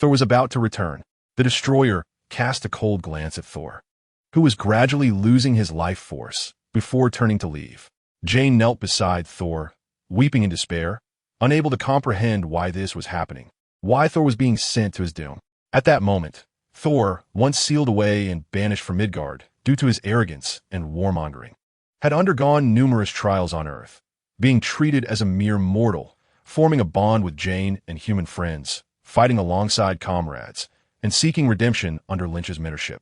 Thor was about to return. The destroyer cast a cold glance at Thor, who was gradually losing his life force, before turning to leave. Jane knelt beside Thor, weeping in despair, unable to comprehend why this was happening, why Thor was being sent to his doom. At that moment, Thor, once sealed away and banished from Midgard due to his arrogance and warmongering, had undergone numerous trials on Earth, being treated as a mere mortal, forming a bond with Jane and human friends, fighting alongside comrades, and seeking redemption under Lynch's mentorship.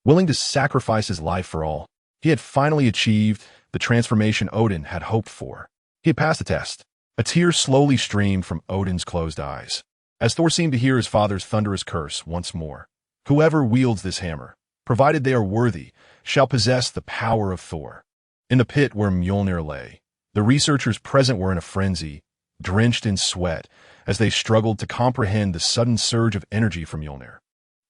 Willing to sacrifice his life for all, he had finally achieved the transformation Odin had hoped for. He had passed the test. A tear slowly streamed from Odin's closed eyes, as Thor seemed to hear his father's thunderous curse once more. Whoever wields this hammer, provided they are worthy, shall possess the power of Thor. In the pit where Mjolnir lay, the researchers present were in a frenzy, drenched in sweat, as they struggled to comprehend the sudden surge of energy from Mjolnir.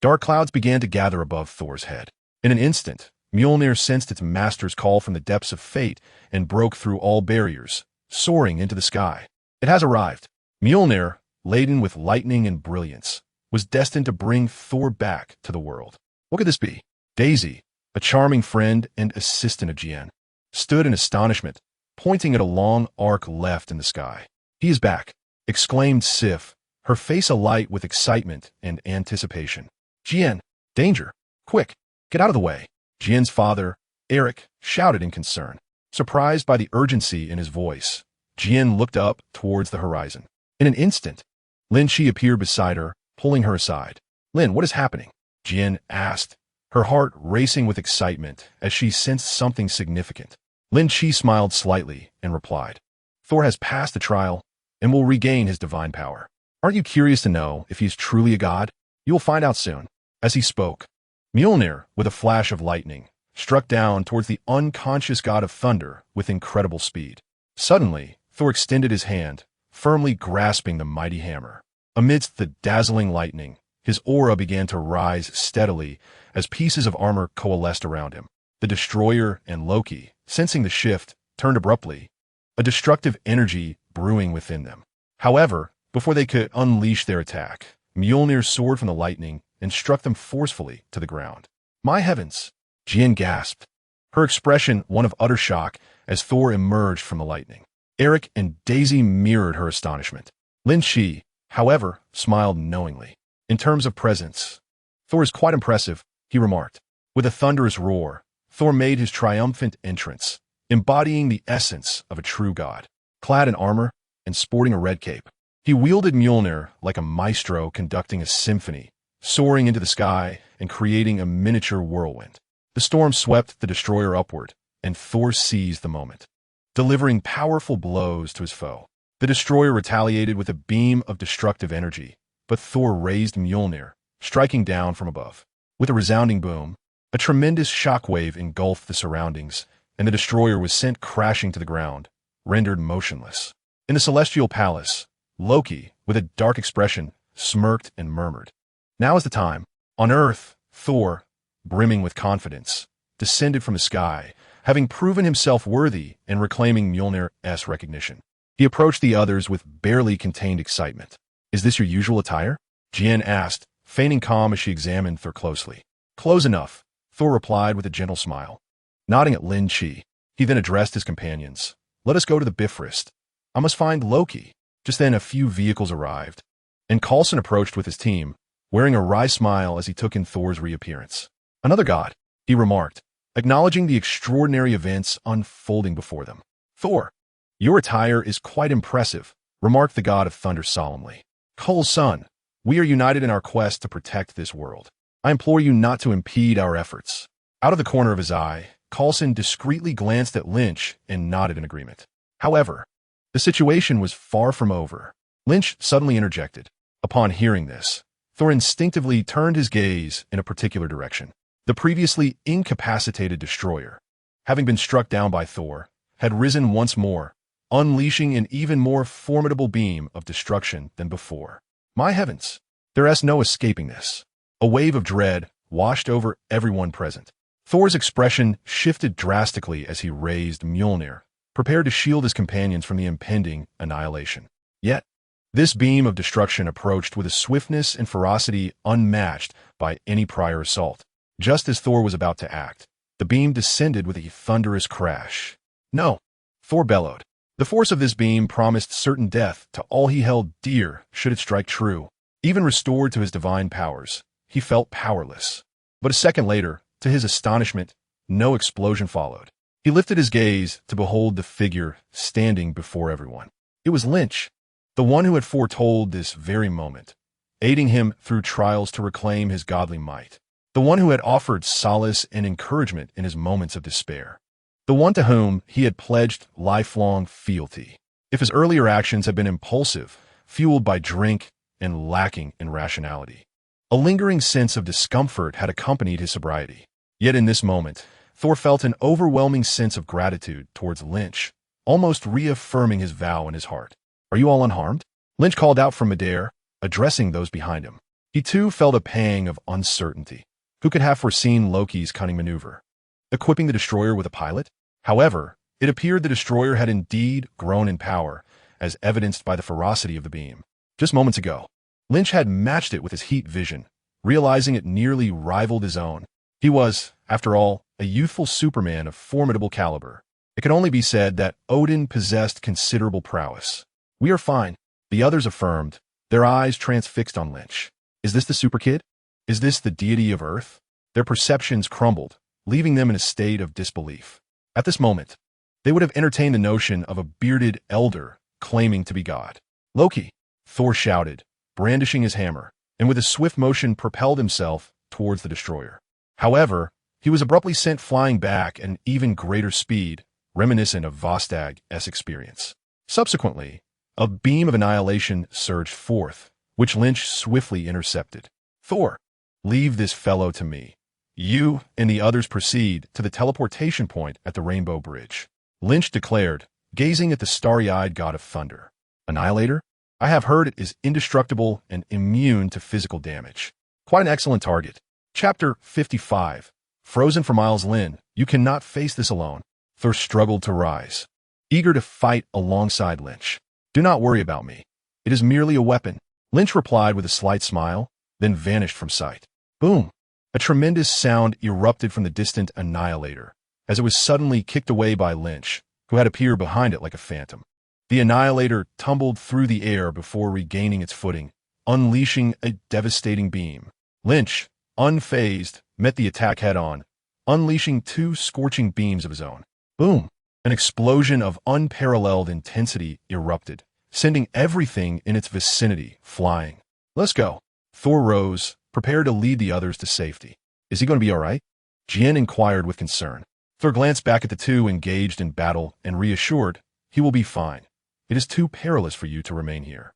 Dark clouds began to gather above Thor's head. In an instant, Mjolnir sensed its master's call from the depths of fate and broke through all barriers, soaring into the sky. It has arrived. Mjolnir, laden with lightning and brilliance, was destined to bring Thor back to the world. What could this be? Daisy, a charming friend and assistant of Jian, stood in astonishment, pointing at a long arc left in the sky. "He is back," exclaimed Sif, her face alight with excitement and anticipation. "Jian, danger! Quick, get out of the way!" Jian's father, Eric, shouted in concern. Surprised by the urgency in his voice, Jian looked up towards the horizon. In an instant, Lin Qi appeared beside her, pulling her aside. "Lin, what is happening?" Jian asked, her heart racing with excitement as she sensed something significant. Lin Qi smiled slightly and replied, "Thor has passed the trial and will regain his divine power. Aren't you curious to know if he is truly a god? You will find out soon." As he spoke, Mjolnir, with a flash of lightning, struck down towards the unconscious god of thunder with incredible speed. Suddenly, Thor extended his hand, firmly grasping the mighty hammer. Amidst the dazzling lightning, his aura began to rise steadily as pieces of armor coalesced around him. The Destroyer and Loki, sensing the shift, turned abruptly, a destructive energy brewing within them. However, before they could unleash their attack, Mjolnir soared from the lightning and struck them forcefully to the ground. "My heavens!" Jian gasped, her expression one of utter shock as Thor emerged from the lightning. Eric and Daisy mirrored her astonishment. Lin Qi, however, smiled knowingly. "In terms of presence, Thor is quite impressive," he remarked. With a thunderous roar, Thor made his triumphant entrance, embodying the essence of a true god. Clad in armor and sporting a red cape, he wielded Mjolnir like a maestro conducting a symphony, soaring into the sky and creating a miniature whirlwind. The storm swept the destroyer upward, and Thor seized the moment, delivering powerful blows to his foe. The destroyer retaliated with a beam of destructive energy, but Thor raised Mjolnir, striking down from above. With a resounding boom, a tremendous shockwave engulfed the surroundings, and the destroyer was sent crashing to the ground, rendered motionless. In the celestial palace, Loki, with a dark expression, smirked and murmured, "Now is the time." On Earth, Thor, brimming with confidence, descended from the sky, having proven himself worthy and reclaiming Mjolnir's recognition. He approached the others with barely contained excitement. "Is this your usual attire?" Jian asked, feigning calm as she examined Thor closely. "Close enough," Thor replied with a gentle smile. Nodding at Lin Qi, he then addressed his companions. "Let us go to the Bifrost. I must find Loki." Just then a few vehicles arrived, and Coulson approached with his team, wearing a wry smile as he took in Thor's reappearance. "Another god," he remarked, acknowledging the extraordinary events unfolding before them. "Thor, your attire is quite impressive," remarked the god of thunder solemnly. "Cole's son, we are united in our quest to protect this world. I implore you not to impede our efforts." Out of the corner of his eye, Coulson discreetly glanced at Lynch and nodded in agreement. However, the situation was far from over. Lynch suddenly interjected. Upon hearing this, Thor instinctively turned his gaze in a particular direction. The previously incapacitated destroyer, having been struck down by Thor, had risen once more, unleashing an even more formidable beam of destruction than before. My heavens, there is no escaping this. A wave of dread washed over everyone present. Thor's expression shifted drastically as he raised Mjolnir, prepared to shield his companions from the impending annihilation. Yet, this beam of destruction approached with a swiftness and ferocity unmatched by any prior assault. Just as Thor was about to act, the beam descended with a thunderous crash. "No!" Thor bellowed. The force of this beam promised certain death to all he held dear should it strike true. Even restored to his divine powers, he felt powerless. But a second later, to his astonishment, no explosion followed. He lifted his gaze to behold the figure standing before everyone. It was Lynch, the one who had foretold this very moment, aiding him through trials to reclaim his godly might. The one who had offered solace and encouragement in his moments of despair. The one to whom he had pledged lifelong fealty. If his earlier actions had been impulsive, fueled by drink, and lacking in rationality, a lingering sense of discomfort had accompanied his sobriety. Yet in this moment, Thor felt an overwhelming sense of gratitude towards Lynch, almost reaffirming his vow in his heart. "Are you all unharmed?" Lynch called out from midair, addressing those behind him. He too felt a pang of uncertainty. Who could have foreseen Loki's cunning maneuver, equipping the destroyer with a pilot? However, it appeared the destroyer had indeed grown in power, as evidenced by the ferocity of the beam. Just moments ago, Lynch had matched it with his heat vision, realizing it nearly rivaled his own. He was, after all, a youthful Superman of formidable caliber. It could only be said that Odin possessed considerable prowess. "We are fine," the others affirmed, their eyes transfixed on Lynch. Is this the super kid? Is this the deity of Earth? Their perceptions crumbled, leaving them in a state of disbelief. At this moment, they would have entertained the notion of a bearded elder claiming to be God. "Loki!" Thor shouted, brandishing his hammer, and with a swift motion propelled himself towards the destroyer. However, he was abruptly sent flying back at an even greater speed, reminiscent of Vostag's experience. Subsequently, a beam of annihilation surged forth, which Lynch swiftly intercepted. "Thor, leave this fellow to me. You and the others proceed to the teleportation point at the Rainbow Bridge," Lynch declared, gazing at the starry-eyed god of thunder. "Annihilator? I have heard it is indestructible and immune to physical damage. Quite an excellent target." Chapter 55. Frozen for miles. "Lin, you cannot face this alone." Thor struggled to rise, eager to fight alongside Lynch. "Do not worry about me. It is merely a weapon," Lynch replied with a slight smile, then vanished from sight. Boom! A tremendous sound erupted from the distant Annihilator, as it was suddenly kicked away by Lynch, who had appeared behind it like a phantom. The Annihilator tumbled through the air before regaining its footing, unleashing a devastating beam. Lynch, unfazed, met the attack head-on, unleashing two scorching beams of his own. Boom! An explosion of unparalleled intensity erupted, sending everything in its vicinity flying. "Let's go." Thor rose, prepared to lead the others to safety. "Is he going to be all right?" Jin inquired with concern. Thor glanced back at the two engaged in battle and reassured, "He will be fine. It is too perilous for you to remain here.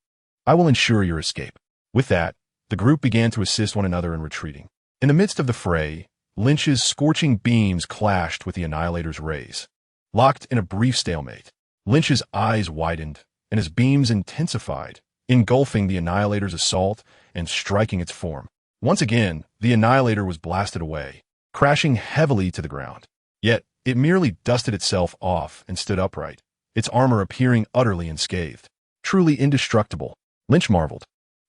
I will ensure your escape." With that, the group began to assist one another in retreating. In the midst of the fray, Lynch's scorching beams clashed with the Annihilator's rays. Locked in a brief stalemate, Lynch's eyes widened, and his beams intensified, engulfing the Annihilator's assault and striking its form. Once again, the Annihilator was blasted away, crashing heavily to the ground. Yet, it merely dusted itself off and stood upright, its armor appearing utterly unscathed. Truly indestructible, Lynch marveled.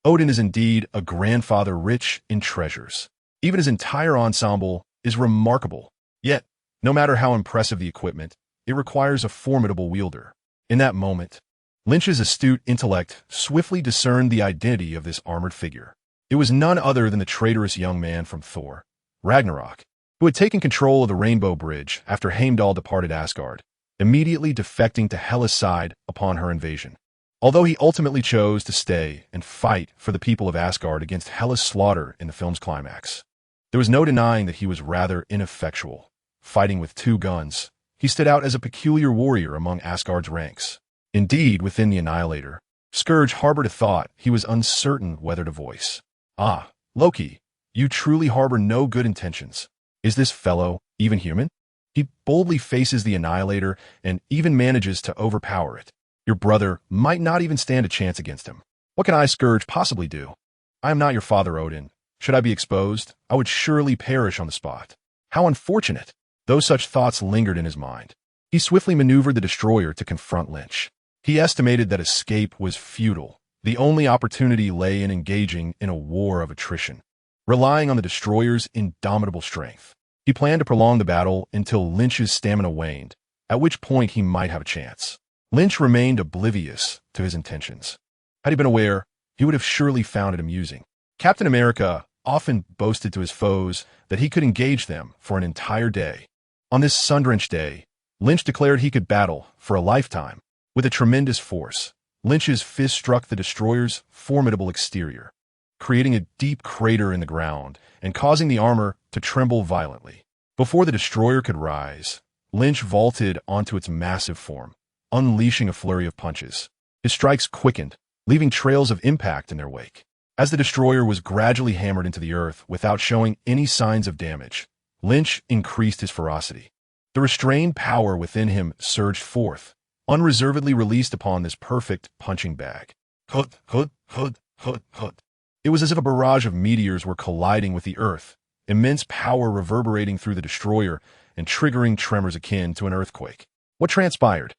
Odin is indeed a grandfather rich in treasures. Even his entire ensemble is remarkable. Yet, no matter how impressive the equipment, it requires a formidable wielder. In that moment, Lynch's astute intellect swiftly discerned the identity of this armored figure. It was none other than the traitorous young man from Thor, Ragnarok, who had taken control of the Rainbow Bridge after Heimdall departed Asgard, immediately defecting to Hela's side upon her invasion. Although he ultimately chose to stay and fight for the people of Asgard against Hela's slaughter in the film's climax, there was no denying that he was rather ineffectual. Fighting with two guns, he stood out as a peculiar warrior among Asgard's ranks. Indeed, within the Annihilator, Scourge harbored a thought he was uncertain whether to voice. "Ah, Loki, you truly harbor no good intentions. Is this fellow even human?" He boldly faces the Annihilator and even manages to overpower it. "Your brother might not even stand a chance against him. What can I, Scourge, possibly do? I am not your father, Odin. Should I be exposed, I would surely perish on the spot. How unfortunate." Though such thoughts lingered in his mind, he swiftly maneuvered the destroyer to confront Lynch. He estimated that escape was futile. The only opportunity lay in engaging in a war of attrition. Relying on the destroyer's indomitable strength, he planned to prolong the battle until Lynch's stamina waned, at which point he might have a chance. Lynch remained oblivious to his intentions. Had he been aware, he would have surely found it amusing. Captain America often boasted to his foes that he could engage them for an entire day. On this sun-drenched day, Lynch declared he could battle for a lifetime. With a tremendous force, Lynch's fist struck the destroyer's formidable exterior, creating a deep crater in the ground and causing the armor to tremble violently. Before the destroyer could rise, Lynch vaulted onto its massive form, unleashing a flurry of punches. His strikes quickened, leaving trails of impact in their wake. As the destroyer was gradually hammered into the earth without showing any signs of damage, Lynch increased his ferocity. The restrained power within him surged forth, unreservedly released upon this perfect punching bag. Hut, hut, hut, hut, hut. It was as if a barrage of meteors were colliding with the earth, immense power reverberating through the destroyer and triggering tremors akin to an earthquake. What transpired?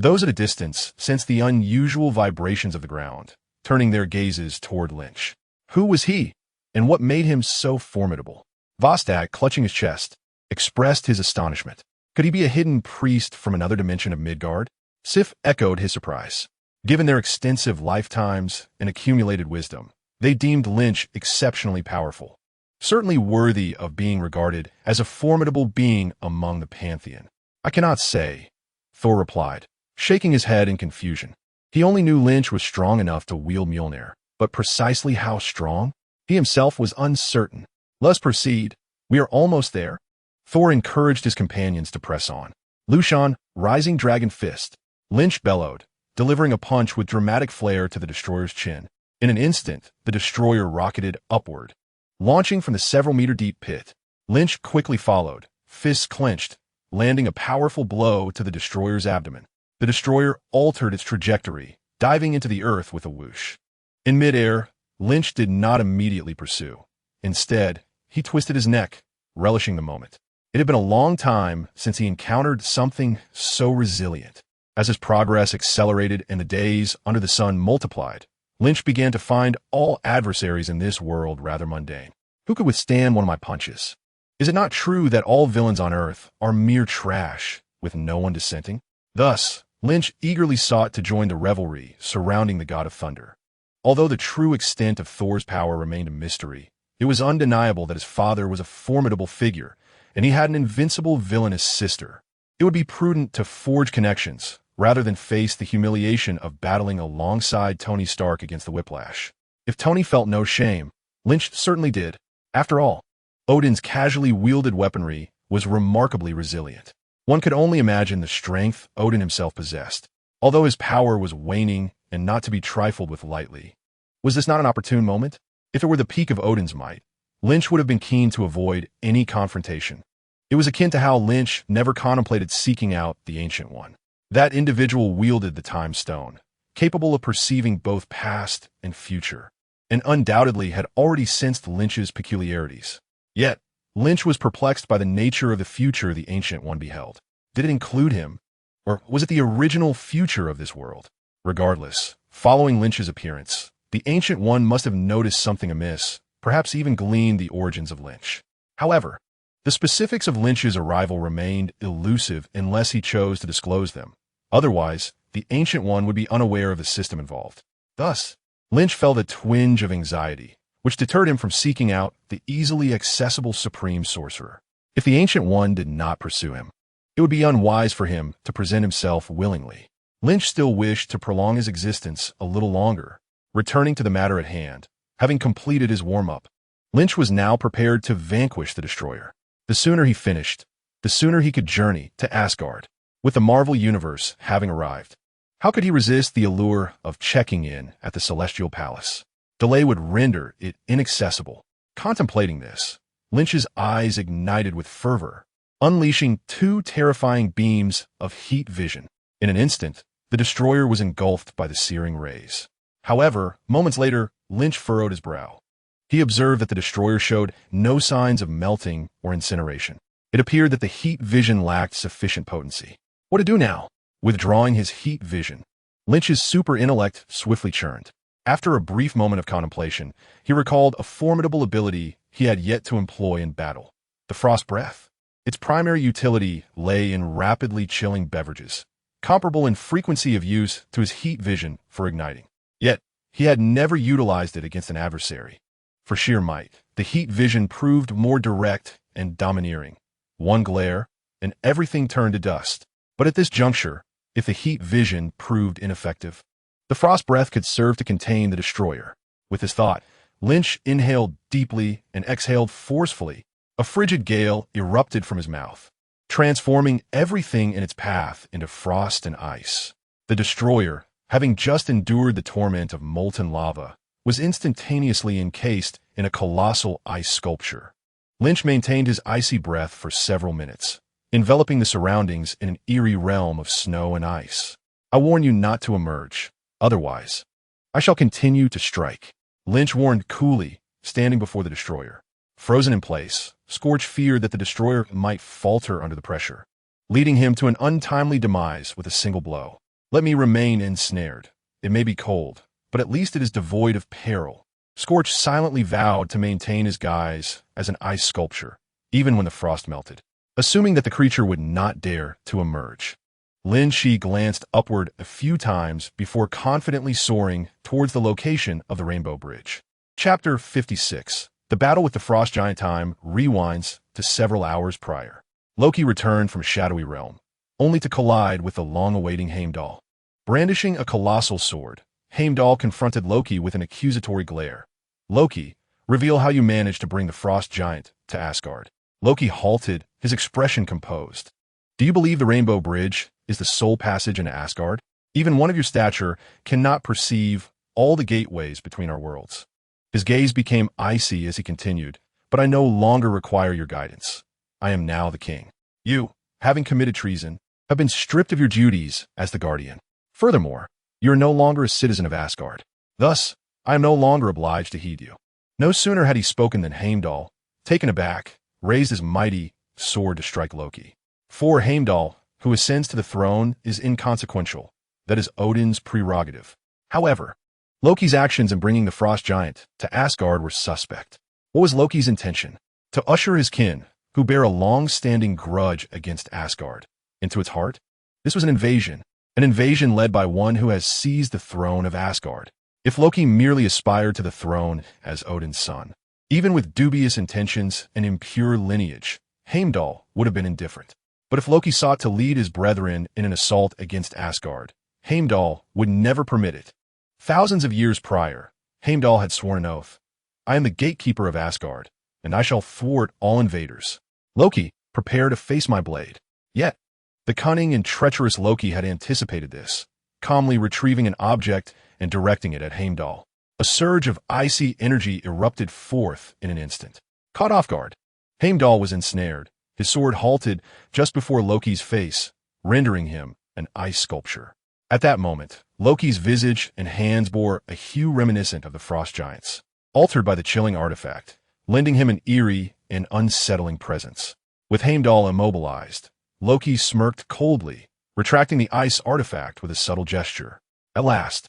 Those at a distance sensed the unusual vibrations of the ground, turning their gazes toward Lynch. Who was he, and what made him so formidable? Vostak, clutching his chest, expressed his astonishment. Could he be a hidden priest from another dimension of Midgard? Sif echoed his surprise. Given their extensive lifetimes and accumulated wisdom, they deemed Lynch exceptionally powerful, certainly worthy of being regarded as a formidable being among the pantheon. I cannot say, Thor replied, shaking his head in confusion. He only knew Lynch was strong enough to wield Mjolnir, but precisely how strong? He himself was uncertain. Let's proceed. We are almost there. Thor encouraged his companions to press on. Lushan, rising dragon fist. Lynch bellowed, delivering a punch with dramatic flair to the destroyer's chin. In an instant, the destroyer rocketed upward. Launching from the several-meter-deep pit, Lynch quickly followed, fists clenched, landing a powerful blow to the destroyer's abdomen. The destroyer altered its trajectory, diving into the earth with a whoosh. In midair, Lynch did not immediately pursue. Instead, he twisted his neck, relishing the moment. It had been a long time since he encountered something so resilient. As his progress accelerated and the days under the sun multiplied, Lynch began to find all adversaries in this world rather mundane. Who could withstand one of my punches? Is it not true that all villains on Earth are mere trash, with no one dissenting? Thus, Lynch eagerly sought to join the revelry surrounding the god of thunder. Although the true extent of Thor's power remained a mystery, it was undeniable that his father was a formidable figure, and he had an invincible villainous sister. It would be prudent to forge connections, rather than face the humiliation of battling alongside Tony Stark against the Whiplash. If Tony felt no shame, Lynch certainly did. After all, Odin's casually wielded weaponry was remarkably resilient. One could only imagine the strength Odin himself possessed, although his power was waning and not to be trifled with lightly. Was this not an opportune moment? If it were the peak of Odin's might, Lynch would have been keen to avoid any confrontation. It was akin to how Lynch never contemplated seeking out the Ancient One. That individual wielded the Time Stone, capable of perceiving both past and future, and undoubtedly had already sensed Lynch's peculiarities. Yet, Lynch was perplexed by the nature of the future the Ancient One beheld. Did it include him? Or was it the original future of this world? Regardless, following Lynch's appearance, the Ancient One must have noticed something amiss, perhaps even gleaned the origins of Lynch. However, the specifics of Lynch's arrival remained elusive unless he chose to disclose them. Otherwise, the Ancient One would be unaware of the system involved. Thus, Lynch felt a twinge of anxiety, which deterred him from seeking out the easily accessible Supreme Sorcerer. If the Ancient One did not pursue him, it would be unwise for him to present himself willingly. Lynch still wished to prolong his existence a little longer. Returning to the matter at hand, having completed his warm-up, Lynch was now prepared to vanquish the Destroyer. The sooner he finished, the sooner he could journey to Asgard. With the Marvel Universe having arrived, how could he resist the allure of checking in at the Celestial Palace? Delay would render it inaccessible. Contemplating this, Lynch's eyes ignited with fervor, unleashing two terrifying beams of heat vision. In an instant, the Destroyer was engulfed by the searing rays. However, moments later, Lynch furrowed his brow. He observed that the Destroyer showed no signs of melting or incineration. It appeared that the heat vision lacked sufficient potency. What to do now? Withdrawing his heat vision, Lynch's super intellect swiftly churned. After a brief moment of contemplation, he recalled a formidable ability he had yet to employ in battle, the Frost Breath. Its primary utility lay in rapidly chilling beverages, comparable in frequency of use to his heat vision for igniting. Yet, he had never utilized it against an adversary. For sheer might, the heat vision proved more direct and domineering. One glare, and everything turned to dust. But at this juncture, if the heat vision proved ineffective, the Frost Breath could serve to contain the Destroyer. With this thought, Lynch inhaled deeply and exhaled forcefully. A frigid gale erupted from his mouth, transforming everything in its path into frost and ice. The Destroyer, having just endured the torment of molten lava, was instantaneously encased in a colossal ice sculpture. Lynch maintained his icy breath for several minutes, enveloping the surroundings in an eerie realm of snow and ice. I warn you not to emerge. Otherwise, I shall continue to strike. Lynch warned coolly, standing before the Destroyer. Frozen in place, Scorch feared that the Destroyer might falter under the pressure, leading him to an untimely demise with a single blow. Let me remain ensnared. It may be cold, but at least it is devoid of peril. Scorch silently vowed to maintain his guise as an ice sculpture, even when the frost melted, assuming that the creature would not dare to emerge. Lin Qi glanced upward a few times before confidently soaring towards the location of the Rainbow Bridge. Chapter 56. The battle with the frost giant. Time rewinds to several hours prior. Loki returned from Shadowy Realm, only to collide with the long-awaiting Heimdall. Brandishing a colossal sword, Heimdall confronted Loki with an accusatory glare. Loki, reveal how you managed to bring the frost giant to Asgard. Loki halted, his expression composed. Do you believe the Rainbow Bridge is the sole passage into Asgard? Even one of your stature cannot perceive all the gateways between our worlds. His gaze became icy as he continued, but I no longer require your guidance. I am now the king. You, having committed treason, have been stripped of your duties as the guardian. Furthermore, you are no longer a citizen of Asgard. Thus, I am no longer obliged to heed you. No sooner had he spoken than Heimdall, taken aback, raised his mighty sword to strike Loki. For Heimdall, who ascends to the throne, is inconsequential. That is Odin's prerogative. However, Loki's actions in bringing the frost giant to Asgard were suspect. What was Loki's intention? To usher his kin, who bear a long-standing grudge against Asgard, into its heart? This was an invasion led by one who has seized the throne of Asgard. If Loki merely aspired to the throne as Odin's son, even with dubious intentions and impure lineage, Heimdall would have been indifferent. But if Loki sought to lead his brethren in an assault against Asgard, Heimdall would never permit it. Thousands of years prior, Heimdall had sworn an oath. I am the gatekeeper of Asgard, and I shall thwart all invaders. Loki, prepare to face my blade. Yet, the cunning and treacherous Loki had anticipated this, calmly retrieving an object and directing it at Heimdall. A surge of icy energy erupted forth in an instant. Caught off guard, Heimdall was ensnared. His sword halted just before Loki's face, rendering him an ice sculpture. At that moment, Loki's visage and hands bore a hue reminiscent of the frost giant's, altered by the chilling artifact, lending him an eerie and unsettling presence. With Heimdall immobilized, Loki smirked coldly, retracting the ice artifact with a subtle gesture. At last,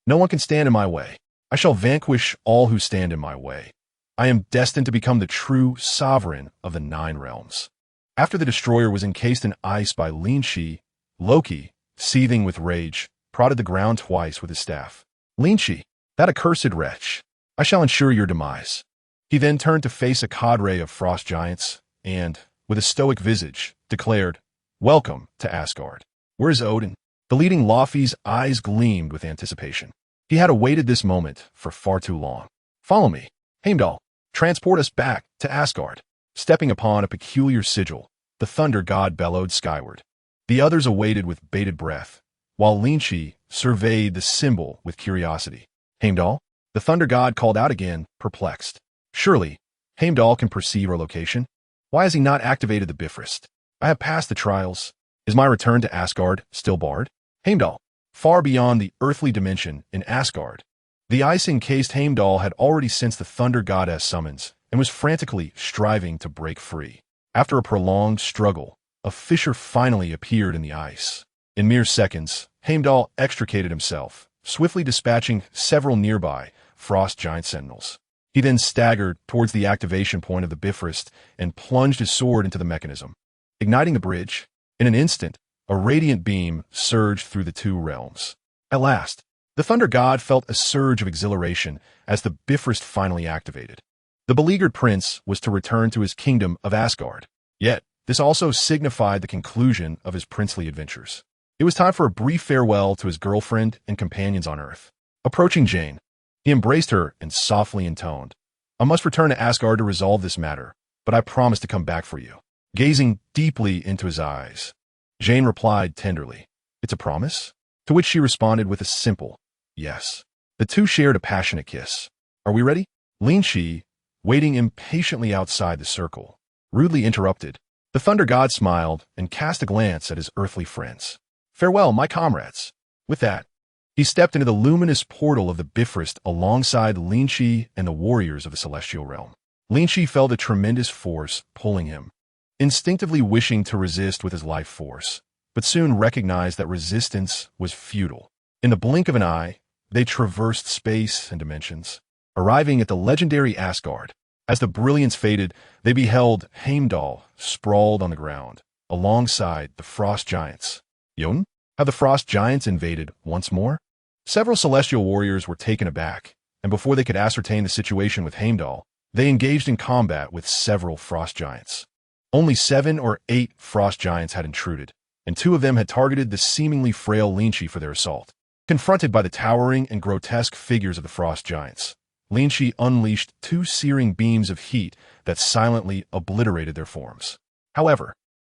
no one can stand in my way. I shall vanquish all who stand in my way. I am destined to become the true sovereign of the 9 realms. After the destroyer was encased in ice by Lin Qi, Loki, seething with rage, prodded the ground twice with his staff. Lin Qi, that accursed wretch, I shall ensure your demise. He then turned to face a cadre of frost giants and, with a stoic visage, declared, Welcome to Asgard. Where is Odin? The leading Laufey's eyes gleamed with anticipation. He had awaited this moment for far too long. Follow me, Heimdall. Transport us back to Asgard. Stepping upon a peculiar sigil, the thunder god bellowed skyward. The others awaited with bated breath, while Lin Qi surveyed the symbol with curiosity. Heimdall? The thunder god called out again, perplexed. Surely, Heimdall can perceive our location. Why has he not activated the Bifrost? I have passed the trials. Is my return to Asgard still barred? Heimdall, far beyond the earthly dimension in Asgard. The ice-encased Heimdall had already sensed the thunder goddess summons and was frantically striving to break free. After a prolonged struggle, a fissure finally appeared in the ice. In mere seconds, Heimdall extricated himself, swiftly dispatching several nearby frost giant sentinels. He then staggered towards the activation point of the Bifrost and plunged his sword into the mechanism. Igniting the bridge, in an instant, a radiant beam surged through the 2 realms. At last, the thunder god felt a surge of exhilaration as the Bifrost finally activated. The beleaguered prince was to return to his kingdom of Asgard. Yet, this also signified the conclusion of his princely adventures. It was time for a brief farewell to his girlfriend and companions on Earth. Approaching Jane, he embraced her and softly intoned, I must return to Asgard to resolve this matter, but I promise to come back for you. Gazing deeply into his eyes, Jane replied tenderly, It's a promise? To which she responded with a simple, yes. The two shared a passionate kiss. Are we ready? Lin Qi, waiting impatiently outside the circle, rudely interrupted. The thunder god smiled and cast a glance at his earthly friends. Farewell, my comrades. With that, he stepped into the luminous portal of the Bifrost alongside Lin Qi and the warriors of the celestial realm. Lin Qi felt a tremendous force pulling him, instinctively wishing to resist with his life force, but soon recognized that resistance was futile. In the blink of an eye, they traversed space and dimensions, arriving at the legendary Asgard. As the brilliance faded, they beheld Heimdall sprawled on the ground, alongside the frost giants. Jotun? Have the frost giants invaded once more? Several celestial warriors were taken aback, and before they could ascertain the situation with Heimdall, they engaged in combat with several frost giants. Only 7 or 8 frost giants had intruded, and 2 of them had targeted the seemingly frail Lin Qi for their assault. Confronted by the towering and grotesque figures of the frost giants, Lin Qi unleashed 2 searing beams of heat that silently obliterated their forms. However,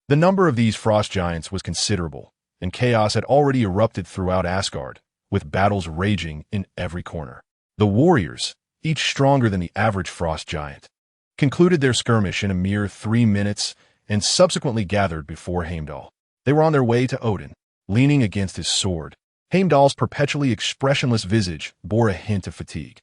the number of these frost giants was considerable, and chaos had already erupted throughout Asgard, with battles raging in every corner. The warriors, each stronger than the average frost giant, concluded their skirmish in a mere 3 minutes and subsequently gathered before Heimdall. They were on their way to Odin, leaning against his sword. Heimdall's perpetually expressionless visage bore a hint of fatigue.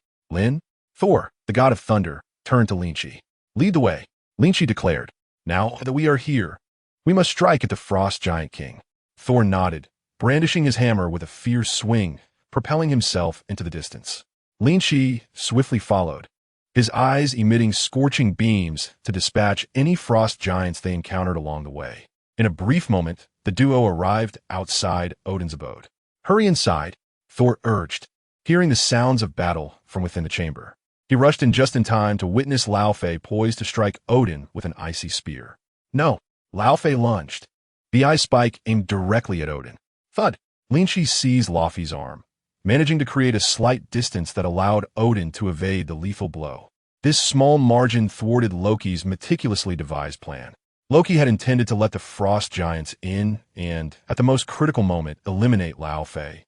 Thor, the god of thunder, turned to Lin Qi. "Lead the way," Lin Qi declared. "Now that we are here, we must strike at the frost giant king." Thor nodded, brandishing his hammer with a fierce swing, propelling himself into the distance. Lin Qi swiftly followed, his eyes emitting scorching beams to dispatch any frost giants they encountered along the way. In a brief moment, the duo arrived outside Odin's abode. "Hurry inside," Thor urged, hearing the sounds of battle from within the chamber. He rushed in just in time to witness Laufey poised to strike Odin with an icy spear. No, Laufey lunged, the ice spike aimed directly at Odin. Thud! Lin Qi seized Laufey's arm, managing to create a slight distance that allowed Odin to evade the lethal blow. This small margin thwarted Loki's meticulously devised plan. Loki had intended to let the frost giants in and, at the most critical moment, eliminate Laufey,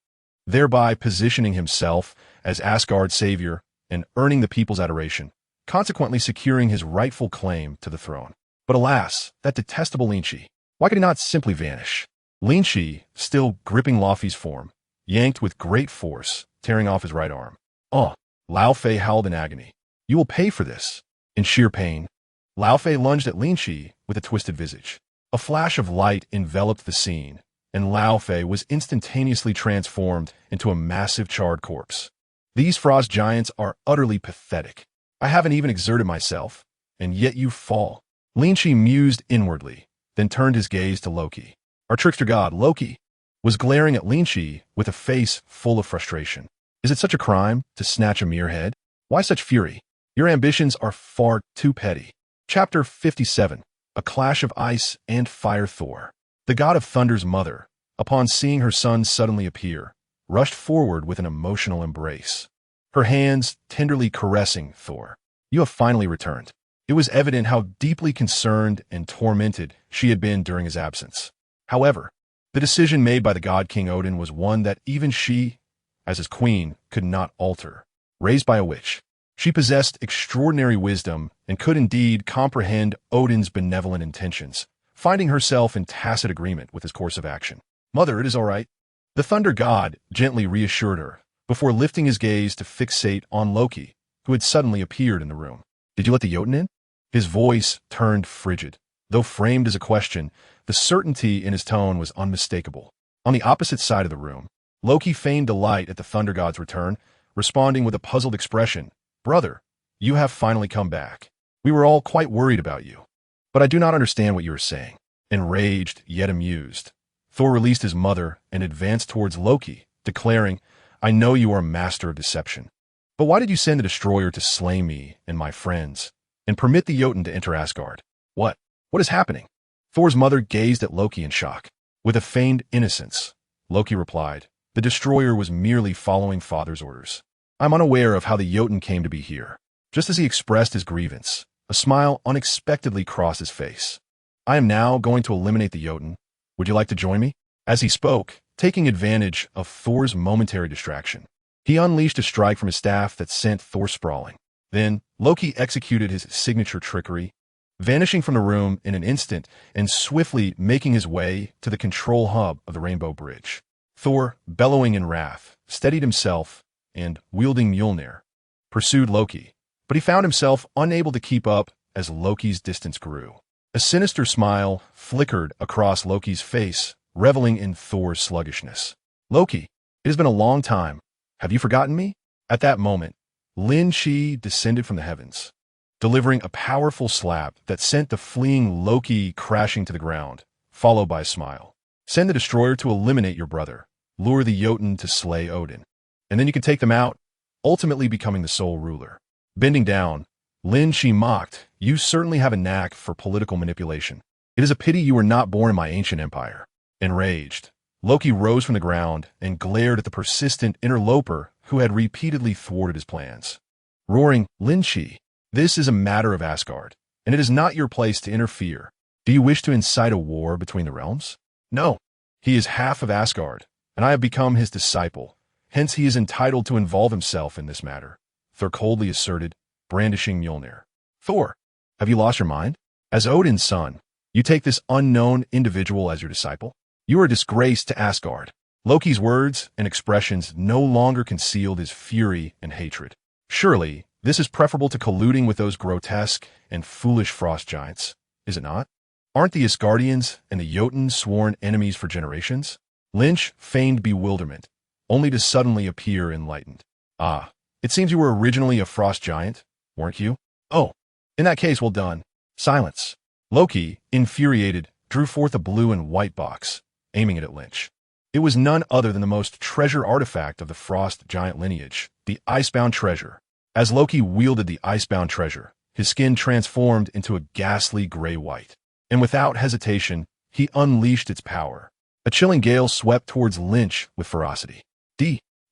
thereby positioning himself as Asgard's savior and earning the people's adoration, consequently securing his rightful claim to the throne. But alas, that detestable Lin Qi. Why could he not simply vanish? Lin Qi, still gripping Laufey's form, yanked with great force, tearing off his right arm. "Oh!" Laufey howled in agony. "You will pay for this." In sheer pain, Laufey lunged at Lin Qi with a twisted visage. A flash of light enveloped the scene, and Laufey was instantaneously transformed into a massive charred corpse. "These frost giants are utterly pathetic. I haven't even exerted myself, and yet you fall." Lin Qi mused inwardly, then turned his gaze to Loki. Our trickster god, Loki, was glaring at Lin Qi with a face full of frustration. "Is it such a crime to snatch a mere head? Why such fury? Your ambitions are far too petty." Chapter 57. A Clash of Ice and Fire. Thor, the god of thunder's mother, upon seeing her son suddenly appear, rushed forward with an emotional embrace, her hands tenderly caressing Thor. "You have finally returned." It was evident how deeply concerned and tormented she had been during his absence. However, the decision made by the god King Odin was one that even she, as his queen, could not alter. Raised by a witch, she possessed extraordinary wisdom and could indeed comprehend Odin's benevolent intentions, finding herself in tacit agreement with his course of action. "Mother, it is all right," the thunder god gently reassured her, before lifting his gaze to fixate on Loki, who had suddenly appeared in the room. "Did you let the Jotun in?" His voice turned frigid. Though framed as a question, the certainty in his tone was unmistakable. On the opposite side of the room, Loki feigned delight at the thunder god's return, responding with a puzzled expression. "Brother, you have finally come back. We were all quite worried about you. But I do not understand what you are saying." Enraged, yet amused, Thor released his mother and advanced towards Loki, declaring, "I know you are a master of deception. But why did you send the destroyer to slay me and my friends, and permit the Jotun to enter Asgard? What is happening?" Thor's mother gazed at Loki in shock. With a feigned innocence, Loki replied, "The destroyer was merely following father's orders. I'm unaware of how the Jotun came to be here." Just as he expressed his grievance, a smile unexpectedly crossed his face. "I am now going to eliminate the Jotun. Would you like to join me?" As he spoke, taking advantage of Thor's momentary distraction, he unleashed a strike from his staff that sent Thor sprawling. Then, Loki executed his signature trickery, vanishing from the room in an instant and swiftly making his way to the control hub of the Rainbow Bridge. Thor, bellowing in wrath, steadied himself and, wielding Mjolnir, pursued Loki, but he found himself unable to keep up as Loki's distance grew. A sinister smile flickered across Loki's face reveling in Thor's sluggishness. "Loki, it has been a long time. Have you forgotten me?" At that moment, Lin Qi descended from the heavens, delivering a powerful slap that sent the fleeing Loki crashing to the ground, followed by a smile. "Send the destroyer to eliminate your brother. Lure the Jotun to slay Odin. And then you can take them out, ultimately becoming the sole ruler." Bending down, Lin Qi mocked, "You certainly have a knack for political manipulation. It is a pity you were not born in my ancient empire." Enraged, Loki rose from the ground and glared at the persistent interloper who had repeatedly thwarted his plans. Roaring, "Lin Qi, this is a matter of Asgard, and it is not your place to interfere. Do you wish to incite a war between the realms?" "No. He is half of Asgard, and I have become his disciple. Hence he is entitled to involve himself in this matter," Thor coldly asserted, brandishing Mjolnir. "Thor, have you lost your mind? As Odin's son, you take this unknown individual as your disciple? You are a disgrace to Asgard." Loki's words and expressions no longer concealed his fury and hatred. "Surely, this is preferable to colluding with those grotesque and foolish frost giants, is it not? Aren't the Asgardians and the Jotun sworn enemies for generations?" Lynch feigned bewilderment, only to suddenly appear enlightened. "Ah, it seems you were originally a frost giant, weren't you? Oh, in that case, well done." Silence. Loki, infuriated, drew forth a blue and white box, aiming it at Lynch. It was none other than the most treasured artifact of the frost giant lineage, the icebound treasure. As Loki wielded the icebound treasure, his skin transformed into a ghastly gray-white, and without hesitation, he unleashed its power. A chilling gale swept towards Lynch with ferocity.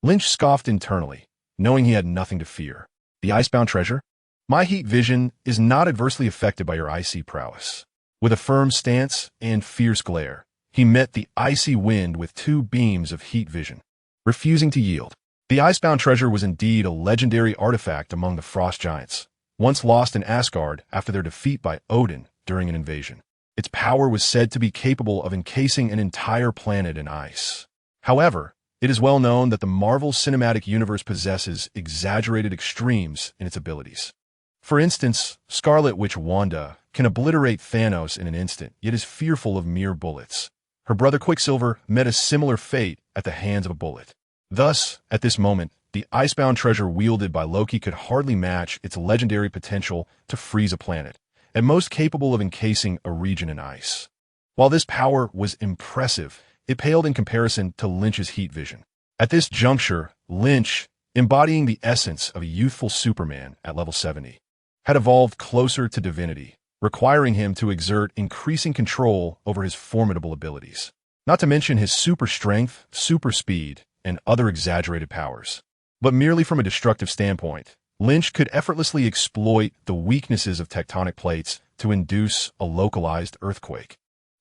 Lynch scoffed internally, knowing he had nothing to fear. "The icebound treasure? My heat vision is not adversely affected by your icy prowess." With a firm stance and fierce glare, he met the icy wind with 2 beams of heat vision, refusing to yield. The icebound treasure was indeed a legendary artifact among the frost giants, once lost in Asgard after their defeat by Odin during an invasion. Its power was said to be capable of encasing an entire planet in ice. However, it is well known that the Marvel Cinematic Universe possesses exaggerated extremes in its abilities. For instance, Scarlet Witch Wanda can obliterate Thanos in an instant, yet is fearful of mere bullets. Her brother Quicksilver met a similar fate at the hands of a bullet. Thus, at this moment, the icebound treasure wielded by Loki could hardly match its legendary potential to freeze a planet, at most capable of encasing a region in ice. While this power was impressive, it paled in comparison to Lynch's heat vision. At this juncture, Lynch, embodying the essence of a youthful Superman at level 70, had evolved closer to divinity, requiring him to exert increasing control over his formidable abilities, not to mention his super strength, super speed, and other exaggerated powers. But merely from a destructive standpoint, Lynch could effortlessly exploit the weaknesses of tectonic plates to induce a localized earthquake,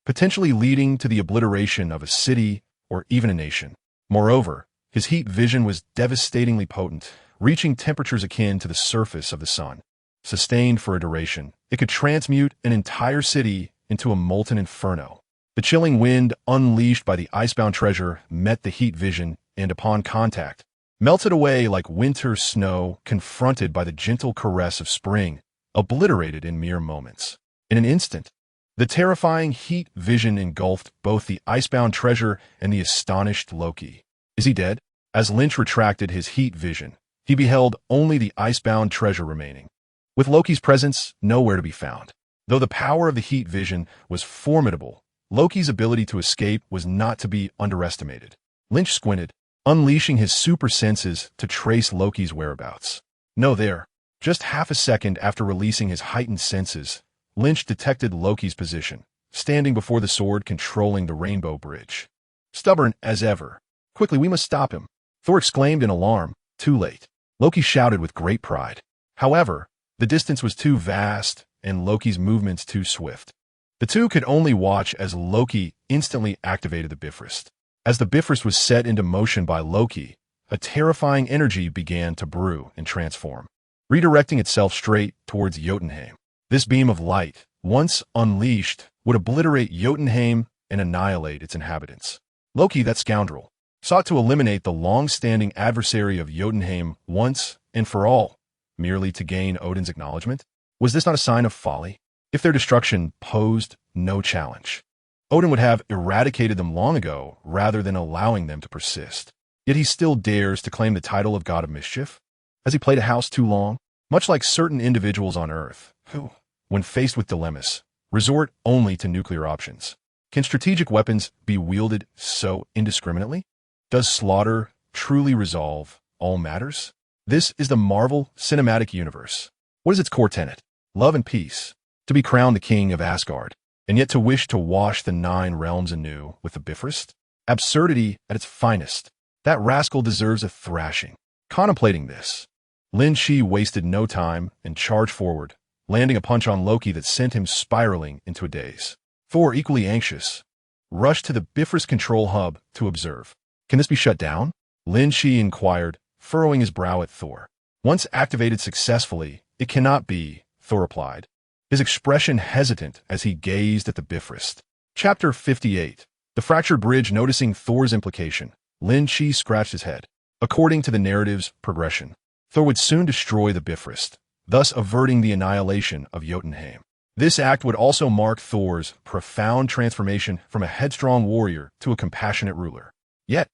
potentially leading to the obliteration of a city or even a nation. Moreover, his heat vision was devastatingly potent, reaching temperatures akin to the surface of the sun. Sustained for a duration, it could transmute an entire city into a molten inferno. The chilling wind unleashed by the icebound treasure met the heat vision and, upon contact, melted away like winter snow confronted by the gentle caress of spring, obliterated in mere moments. In an instant, the terrifying heat vision engulfed both the icebound treasure and the astonished Loki. "Is he dead?" As Lynch retracted his heat vision, he beheld only the icebound treasure remaining, with Loki's presence nowhere to be found. Though the power of the heat vision was formidable, Loki's ability to escape was not to be underestimated. Lynch squinted, unleashing his super senses to trace Loki's whereabouts. No there. Just half a second after releasing his heightened senses, Lynch detected Loki's position, standing before the sword controlling the Rainbow Bridge. Stubborn as ever. "Quickly, we must stop him," Thor exclaimed in alarm. Too late. Loki shouted with great pride. However, the distance was too vast and Loki's movements too swift. The two could only watch as Loki instantly activated the Bifrost. As the Bifrost was set into motion by Loki, a terrifying energy began to brew and transform, redirecting itself straight towards Jotunheim. This beam of light, once unleashed, would obliterate Jotunheim and annihilate its inhabitants. Loki, that scoundrel, sought to eliminate the long-standing adversary of Jotunheim once and for all, merely to gain Odin's acknowledgement? Was this not a sign of folly? If their destruction posed no challenge, Odin would have eradicated them long ago rather than allowing them to persist. Yet he still dares to claim the title of God of Mischief? Has he played a house too long? Much like certain individuals on Earth, who, when faced with dilemmas, resort only to nuclear options. Can strategic weapons be wielded so indiscriminately? Does slaughter truly resolve all matters? This is the Marvel Cinematic Universe. What is its core tenet? Love and peace. To be crowned the king of Asgard, and yet to wish to wash the 9 realms anew with the Bifrost? Absurdity at its finest. That rascal deserves a thrashing. Contemplating this, Lin Qi wasted no time and charged forward, landing a punch on Loki that sent him spiraling into a daze. Thor, equally anxious, rushed to the Bifrost control hub to observe. Can this be shut down? Lin Qi inquired, furrowing his brow at Thor. Once activated successfully, it cannot be, Thor replied, his expression hesitant as he gazed at the Bifrost. Chapter 58. The Fractured Bridge. Noticing Thor's implication, Lin Qi scratched his head. According to the narrative's progression, Thor would soon destroy the Bifrost, thus averting the annihilation of Jotunheim. This act would also mark Thor's profound transformation from a headstrong warrior to a compassionate ruler. Yet,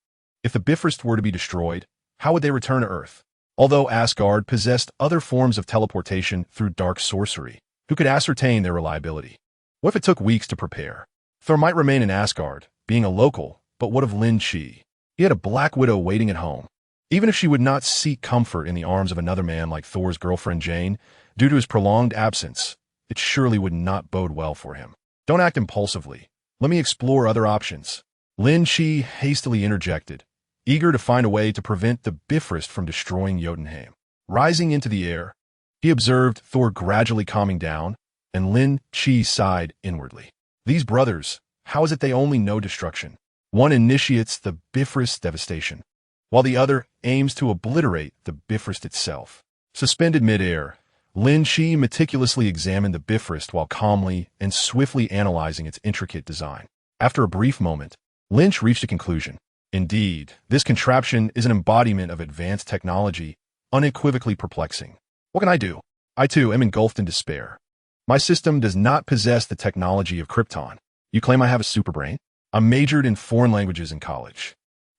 if the Bifrost were to be destroyed, how would they return to Earth? Although Asgard possessed other forms of teleportation through dark sorcery, who could ascertain their reliability? What if it took weeks to prepare? Thor might remain in Asgard, being a local, but what of Lin Qi? He had a Black Widow waiting at home. Even if she would not seek comfort in the arms of another man like Thor's girlfriend Jane, due to his prolonged absence, it surely would not bode well for him. Don't act impulsively. Let me explore other options. Lin Qi hastily interjected, eager to find a way to prevent the Bifrost from destroying Jotunheim. Rising into the air, he observed Thor gradually calming down, and Lin Qi sighed inwardly. These brothers, how is it they only know destruction? One initiates the Bifrost devastation, while the other aims to obliterate the Bifrost itself. Suspended mid-air, Lin Qi meticulously examined the Bifrost while calmly and swiftly analyzing its intricate design. After a brief moment, Lynch reached a conclusion. Indeed, this contraption is an embodiment of advanced technology, unequivocally perplexing. What can I do? I too am engulfed in despair. My system does not possess the technology of Krypton. You claim I have a superbrain? I majored in foreign languages in college,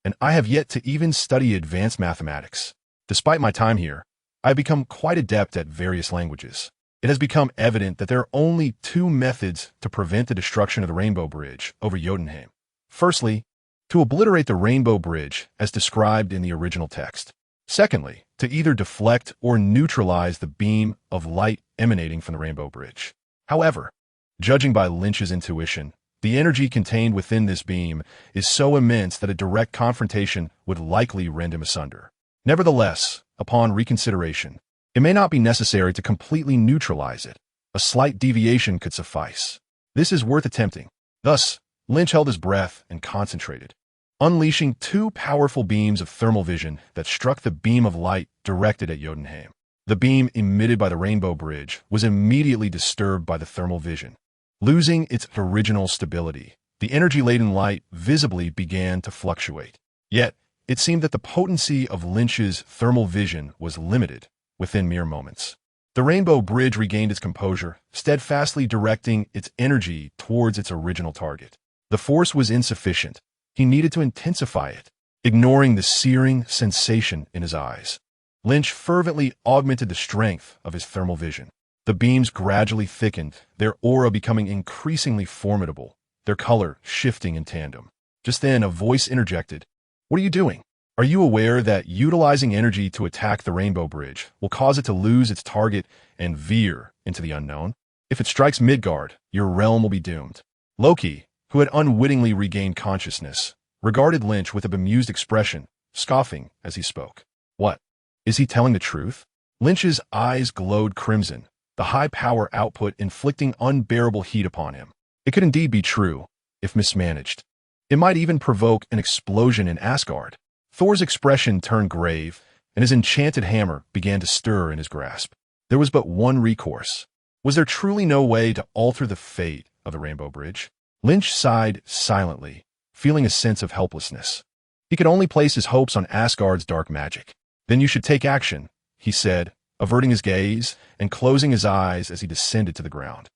and I have yet to even study advanced mathematics. Despite my time here, I have become quite adept at various languages. It has become evident that there are only 2 methods to prevent the destruction of the Rainbow Bridge over Jotunheim. Firstly, to obliterate the Rainbow Bridge as described in the original text. Secondly, to either deflect or neutralize the beam of light emanating from the Rainbow Bridge. However, judging by Lynch's intuition, the energy contained within this beam is so immense that a direct confrontation would likely rend him asunder. Nevertheless, upon reconsideration, it may not be necessary to completely neutralize it. A slight deviation could suffice. This is worth attempting. Thus, Lynch held his breath and concentrated, unleashing 2 powerful beams of thermal vision that struck the beam of light directed at Jotunheim. The beam emitted by the Rainbow Bridge was immediately disturbed by the thermal vision. Losing its original stability, the energy-laden light visibly began to fluctuate. Yet, it seemed that the potency of Lynch's thermal vision was limited within mere moments. The Rainbow Bridge regained its composure, steadfastly directing its energy towards its original target. The force was insufficient. He needed to intensify it, ignoring the searing sensation in his eyes. Lynch fervently augmented the strength of his thermal vision. The beams gradually thickened, their aura becoming increasingly formidable, their color shifting in tandem. Just then, a voice interjected. What are you doing? Are you aware that utilizing energy to attack the Rainbow Bridge will cause it to lose its target and veer into the unknown? If it strikes Midgard, your realm will be doomed. Loki, who had unwittingly regained consciousness, regarded Lynch with a bemused expression, scoffing as he spoke. What? Is he telling the truth? Lynch's eyes glowed crimson, the high power output inflicting unbearable heat upon him. It could indeed be true, if mismanaged. It might even provoke an explosion in Asgard. Thor's expression turned grave, and his enchanted hammer began to stir in his grasp. There was but one recourse. Was there truly no way to alter the fate of the Rainbow Bridge? Lynch sighed silently, feeling a sense of helplessness. He could only place his hopes on Asgard's dark magic. Then you should take action, he said, averting his gaze and closing his eyes as he descended to the ground.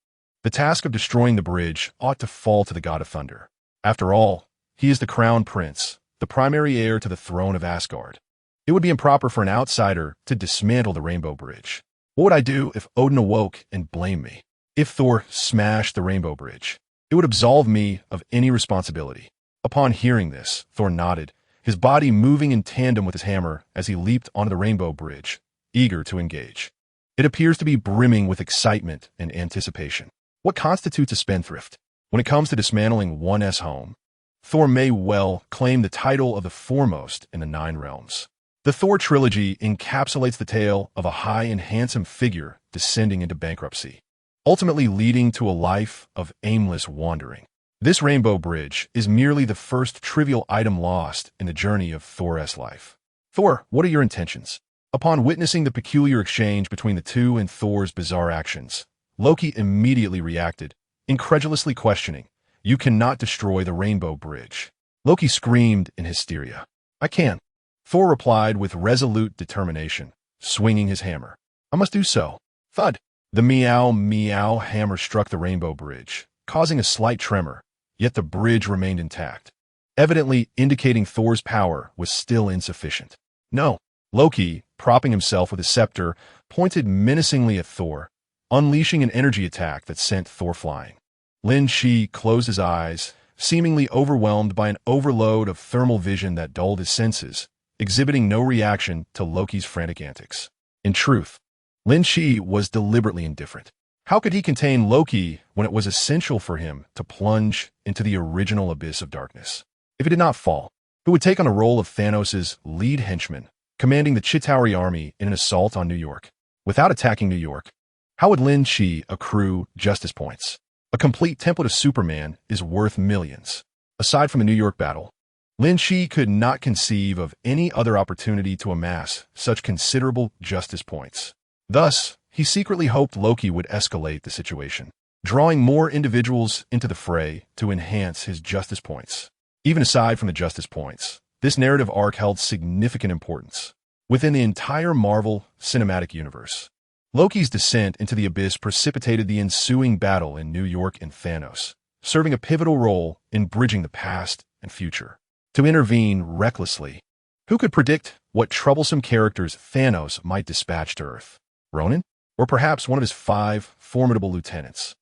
The task of destroying the bridge ought to fall to the god of thunder. After all, he is the crown prince, the primary heir to the throne of Asgard. It would be improper for an outsider to dismantle the Rainbow Bridge. What would I do if Odin awoke and blamed me? If Thor smashed the Rainbow Bridge, it would absolve me of any responsibility. Upon hearing this, Thor nodded, his body moving in tandem with his hammer as he leaped onto the Rainbow Bridge, eager to engage. It appears to be brimming with excitement and anticipation. What constitutes a spendthrift? When it comes to dismantling one's home, Thor may well claim the title of the foremost in the Nine Realms. The Thor trilogy encapsulates the tale of a high and handsome figure descending into bankruptcy, ultimately leading to a life of aimless wandering. This Rainbow Bridge is merely the first trivial item lost in the journey of Thor's life. Thor, what are your intentions? Upon witnessing the peculiar exchange between the two and Thor's bizarre actions, Loki immediately reacted, incredulously questioning, "You cannot destroy the Rainbow Bridge." Loki screamed in hysteria. "I can." Thor replied with resolute determination, swinging his hammer. "I must do so." Thud! The meow hammer struck the Rainbow Bridge, causing a slight tremor, yet the bridge remained intact, evidently indicating Thor's power was still insufficient. "No." Loki, propping himself with his scepter, pointed menacingly at Thor, unleashing an energy attack that sent Thor flying. Lin Qi closed his eyes, seemingly overwhelmed by an overload of thermal vision that dulled his senses, exhibiting no reaction to Loki's frantic antics. In truth, Lin Qi was deliberately indifferent. How could he contain Loki when it was essential for him to plunge into the original abyss of darkness? If he did not fall, who would take on the role of Thanos' lead henchman, commanding the Chitauri army in an assault on New York? Without attacking New York, how would Lin Qi accrue justice points? A complete template of Superman is worth millions. Aside from the New York battle, Lin Qi could not conceive of any other opportunity to amass such considerable justice points. Thus, he secretly hoped Loki would escalate the situation, drawing more individuals into the fray to enhance his justice points. Even aside from the justice points, this narrative arc held significant importance within the entire Marvel Cinematic Universe. Loki's descent into the abyss precipitated the ensuing battle in New York and Thanos, serving a pivotal role in bridging the past and future. To intervene recklessly, who could predict what troublesome characters Thanos might dispatch to Earth? Ronan? Or perhaps one of his 5 formidable lieutenants?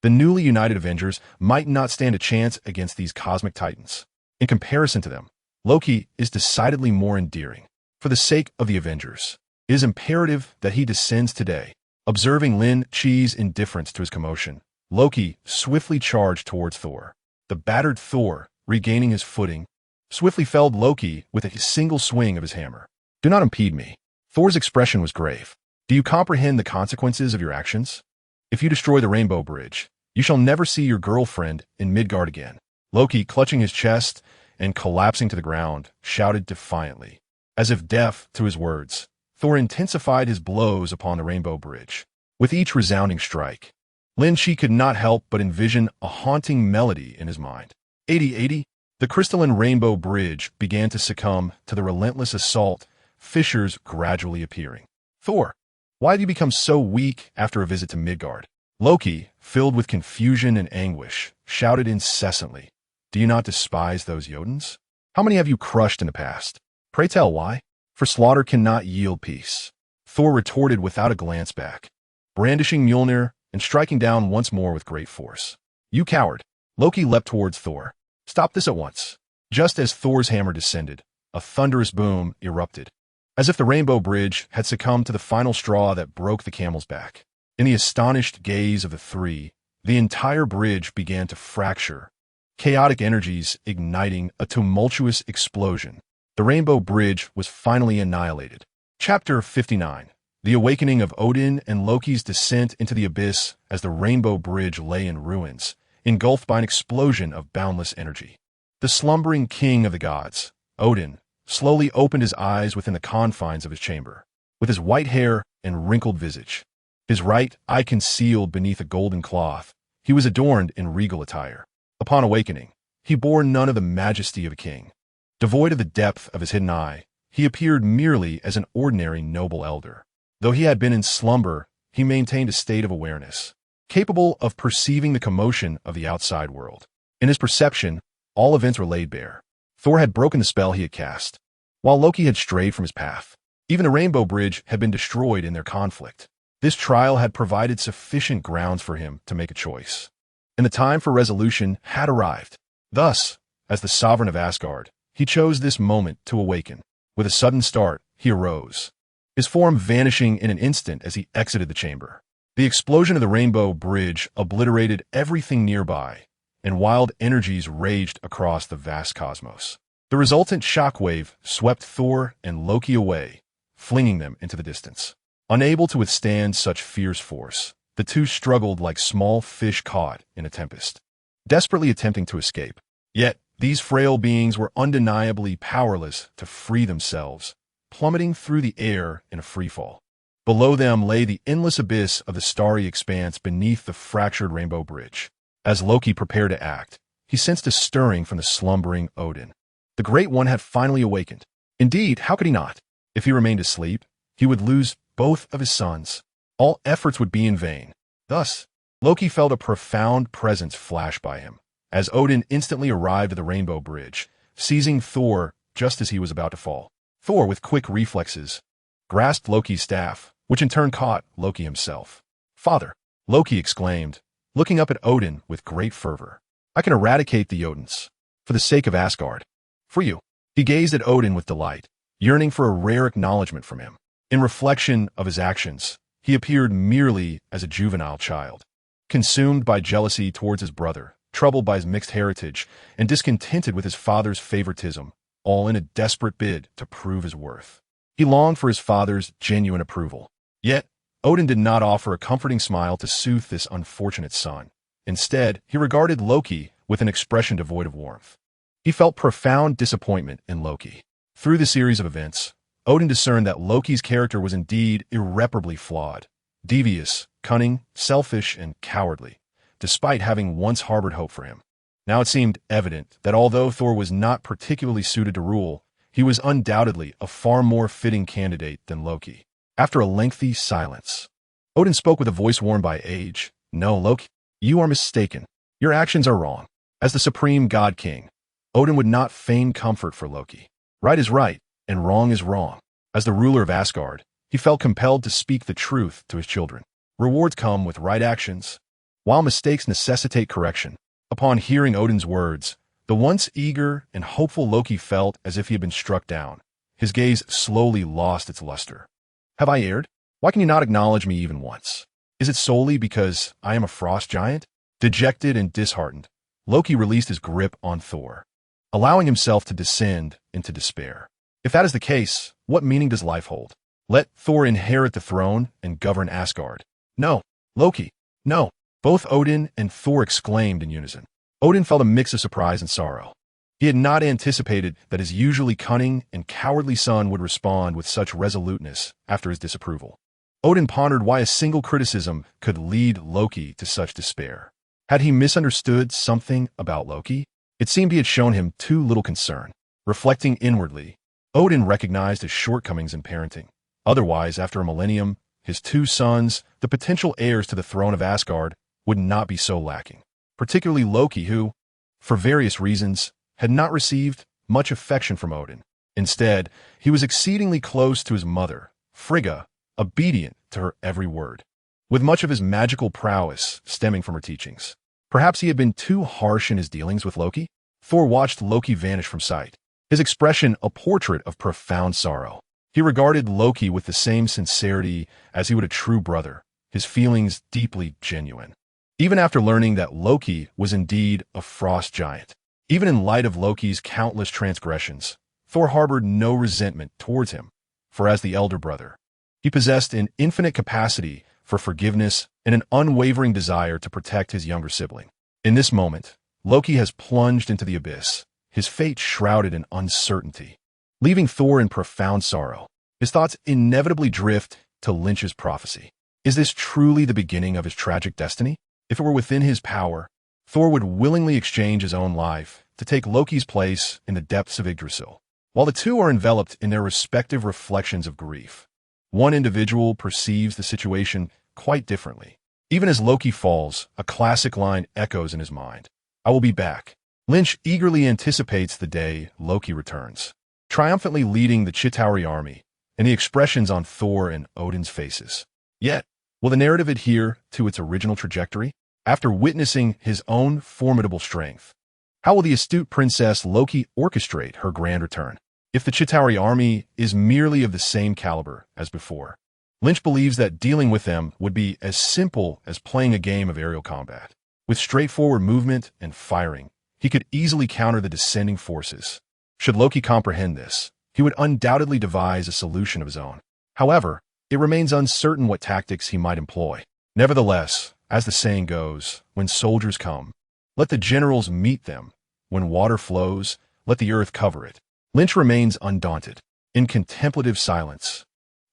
The newly united Avengers might not stand a chance against these cosmic titans. In comparison to them, Loki is decidedly more endearing. For the sake of the Avengers, it is imperative that he descends today. Observing Lin Qi's indifference to his commotion, Loki swiftly charged towards Thor. The battered Thor, regaining his footing, swiftly felled Loki with a single swing of his hammer. "Do not impede me." Thor's expression was grave. "Do you comprehend the consequences of your actions? If you destroy the Rainbow Bridge, you shall never see your girlfriend in Midgard again." Loki, clutching his chest and collapsing to the ground, shouted defiantly. As if deaf to his words, Thor intensified his blows upon the Rainbow Bridge. With each resounding strike, Lin Qi could not help but envision a haunting melody in his mind. 80-80, the crystalline Rainbow Bridge began to succumb to the relentless assault, fissures gradually appearing. "Thor, why have you become so weak after a visit to Midgard?" Loki, filled with confusion and anguish, shouted incessantly, "Do you not despise those Jotuns? How many have you crushed in the past? Pray tell why? For slaughter cannot yield peace." Thor retorted without a glance back, brandishing Mjolnir and striking down once more with great force. "You coward!" Loki leapt towards Thor. "Stop this at once." Just as Thor's hammer descended, a thunderous boom erupted, as if the Rainbow Bridge had succumbed to the final straw that broke the camel's back. In the astonished gaze of the three, the entire bridge began to fracture, chaotic energies igniting a tumultuous explosion. The Rainbow Bridge was finally annihilated. Chapter 59. The Awakening of Odin and Loki's Descent into the Abyss as the Rainbow Bridge lay in ruins, engulfed by an explosion of boundless energy. The slumbering king of the gods, Odin, slowly opened his eyes within the confines of his chamber. With his white hair and wrinkled visage, his right eye concealed beneath a golden cloth, he was adorned in regal attire. Upon awakening, he bore none of the majesty of a king. Devoid of the depth of his hidden eye, he appeared merely as an ordinary noble elder. Though he had been in slumber, he maintained a state of awareness, capable of perceiving the commotion of the outside world. In his perception, all events were laid bare. Thor had broken the spell he had cast, while Loki had strayed from his path. Even the Rainbow Bridge had been destroyed in their conflict. This trial had provided sufficient grounds for him to make a choice, and the time for resolution had arrived. Thus, as the sovereign of Asgard, he chose this moment to awaken. With a sudden start, he arose, his form vanishing in an instant as he exited the chamber. The explosion of the Rainbow Bridge obliterated everything nearby, and wild energies raged across the vast cosmos. The resultant shockwave swept Thor and Loki away, flinging them into the distance. Unable to withstand such fierce force, the two struggled like small fish caught in a tempest, desperately attempting to escape. Yet, these frail beings were undeniably powerless to free themselves, plummeting through the air in a freefall. Below them lay the endless abyss of the starry expanse beneath the fractured Rainbow Bridge. As Loki prepared to act, he sensed a stirring from the slumbering Odin. The Great One had finally awakened. Indeed, how could he not? If he remained asleep, he would lose both of his sons. All efforts would be in vain. Thus, Loki felt a profound presence flash by him, as Odin instantly arrived at the Rainbow Bridge, seizing Thor just as he was about to fall. Thor, with quick reflexes, grasped Loki's staff, which in turn caught Loki himself. "Father," Loki exclaimed, looking up at Odin with great fervor. "I can eradicate the Jotuns, for the sake of Asgard. For you." He gazed at Odin with delight, yearning for a rare acknowledgement from him. In reflection of his actions, he appeared merely as a juvenile child, consumed by jealousy towards his brother, troubled by his mixed heritage, and discontented with his father's favoritism, all in a desperate bid to prove his worth. He longed for his father's genuine approval. Yet, Odin did not offer a comforting smile to soothe this unfortunate son. Instead, he regarded Loki with an expression devoid of warmth. He felt profound disappointment in Loki. Through the series of events, Odin discerned that Loki's character was indeed irreparably flawed, devious, cunning, selfish, and cowardly, despite having once harbored hope for him. Now it seemed evident that although Thor was not particularly suited to rule, he was undoubtedly a far more fitting candidate than Loki. After a lengthy silence, Odin spoke with a voice worn by age. "No, Loki, you are mistaken. Your actions are wrong." As the supreme god king, Odin would not feign comfort for Loki. Right is right, and wrong is wrong. As the ruler of Asgard, he felt compelled to speak the truth to his children. Rewards come with right actions, while mistakes necessitate correction. Upon hearing Odin's words, the once eager and hopeful Loki felt as if he had been struck down. His gaze slowly lost its luster. "Have I erred? Why can you not acknowledge me even once? Is it solely because I am a frost giant?" Dejected and disheartened, Loki released his grip on Thor, allowing himself to descend into despair. If that is the case, what meaning does life hold? Let Thor inherit the throne and govern Asgard. "No, Loki, no!" Both Odin and Thor exclaimed in unison. Odin felt a mix of surprise and sorrow. He had not anticipated that his usually cunning and cowardly son would respond with such resoluteness after his disapproval. Odin pondered why a single criticism could lead Loki to such despair. Had he misunderstood something about Loki? It seemed he had shown him too little concern. Reflecting inwardly, Odin recognized his shortcomings in parenting. Otherwise, after a millennium, his two sons, the potential heirs to the throne of Asgard, would not be so lacking. Particularly Loki, who, for various reasons, had not received much affection from Odin. Instead, he was exceedingly close to his mother, Frigga, obedient to her every word, with much of his magical prowess stemming from her teachings. Perhaps he had been too harsh in his dealings with Loki? Thor watched Loki vanish from sight, his expression a portrait of profound sorrow. He regarded Loki with the same sincerity as he would a true brother, his feelings deeply genuine. Even after learning that Loki was indeed a frost giant, even in light of Loki's countless transgressions, Thor harbored no resentment towards him, for as the elder brother, he possessed an infinite capacity for forgiveness and an unwavering desire to protect his younger sibling. In this moment, Loki has plunged into the abyss, his fate shrouded in uncertainty, leaving Thor in profound sorrow. His thoughts inevitably drift to Lin Qi's prophecy. Is this truly the beginning of his tragic destiny? If it were within his power, Thor would willingly exchange his own life to take Loki's place in the depths of Yggdrasil. While the two are enveloped in their respective reflections of grief, one individual perceives the situation quite differently. Even as Loki falls, a classic line echoes in his mind. I will be back. Lynch eagerly anticipates the day Loki returns, triumphantly leading the Chitauri army, and the expressions on Thor and Odin's faces. Yet, will the narrative adhere to its original trajectory? After witnessing his own formidable strength, how will the astute princess Loki orchestrate her grand return? If the Chitauri army is merely of the same caliber as before, Lynch believes that dealing with them would be as simple as playing a game of aerial combat. With straightforward movement and firing, he could easily counter the descending forces. Should Loki comprehend this, he would undoubtedly devise a solution of his own. However, it remains uncertain what tactics he might employ. Nevertheless, as the saying goes, when soldiers come, let the generals meet them. When water flows, let the earth cover it. Lynch remains undaunted. In contemplative silence,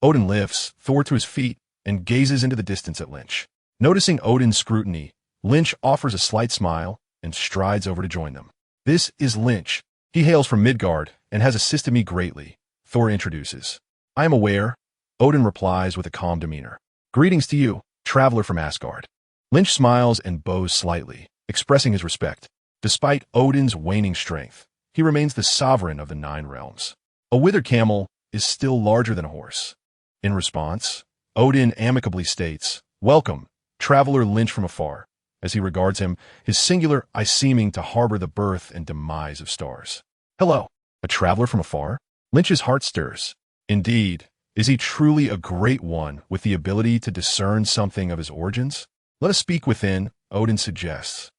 Odin lifts Thor to his feet and gazes into the distance at Lynch. Noticing Odin's scrutiny, Lynch offers a slight smile and strides over to join them. This is Lynch. He hails from Midgard and has assisted me greatly, Thor introduces. I am aware, Odin replies with a calm demeanor. Greetings to you, traveler from Asgard. Lynch smiles and bows slightly, expressing his respect. Despite Odin's waning strength, he remains the sovereign of the 9 realms. A withered camel is still larger than a horse. In response, Odin amicably states, Welcome, traveler Lynch from afar, as he regards him, his singular eye seeming to harbor the birth and demise of stars. Hello, a traveler from afar? Lynch's heart stirs. Indeed, is he truly a great one with the ability to discern something of his origins? Let us speak within, Odin suggests,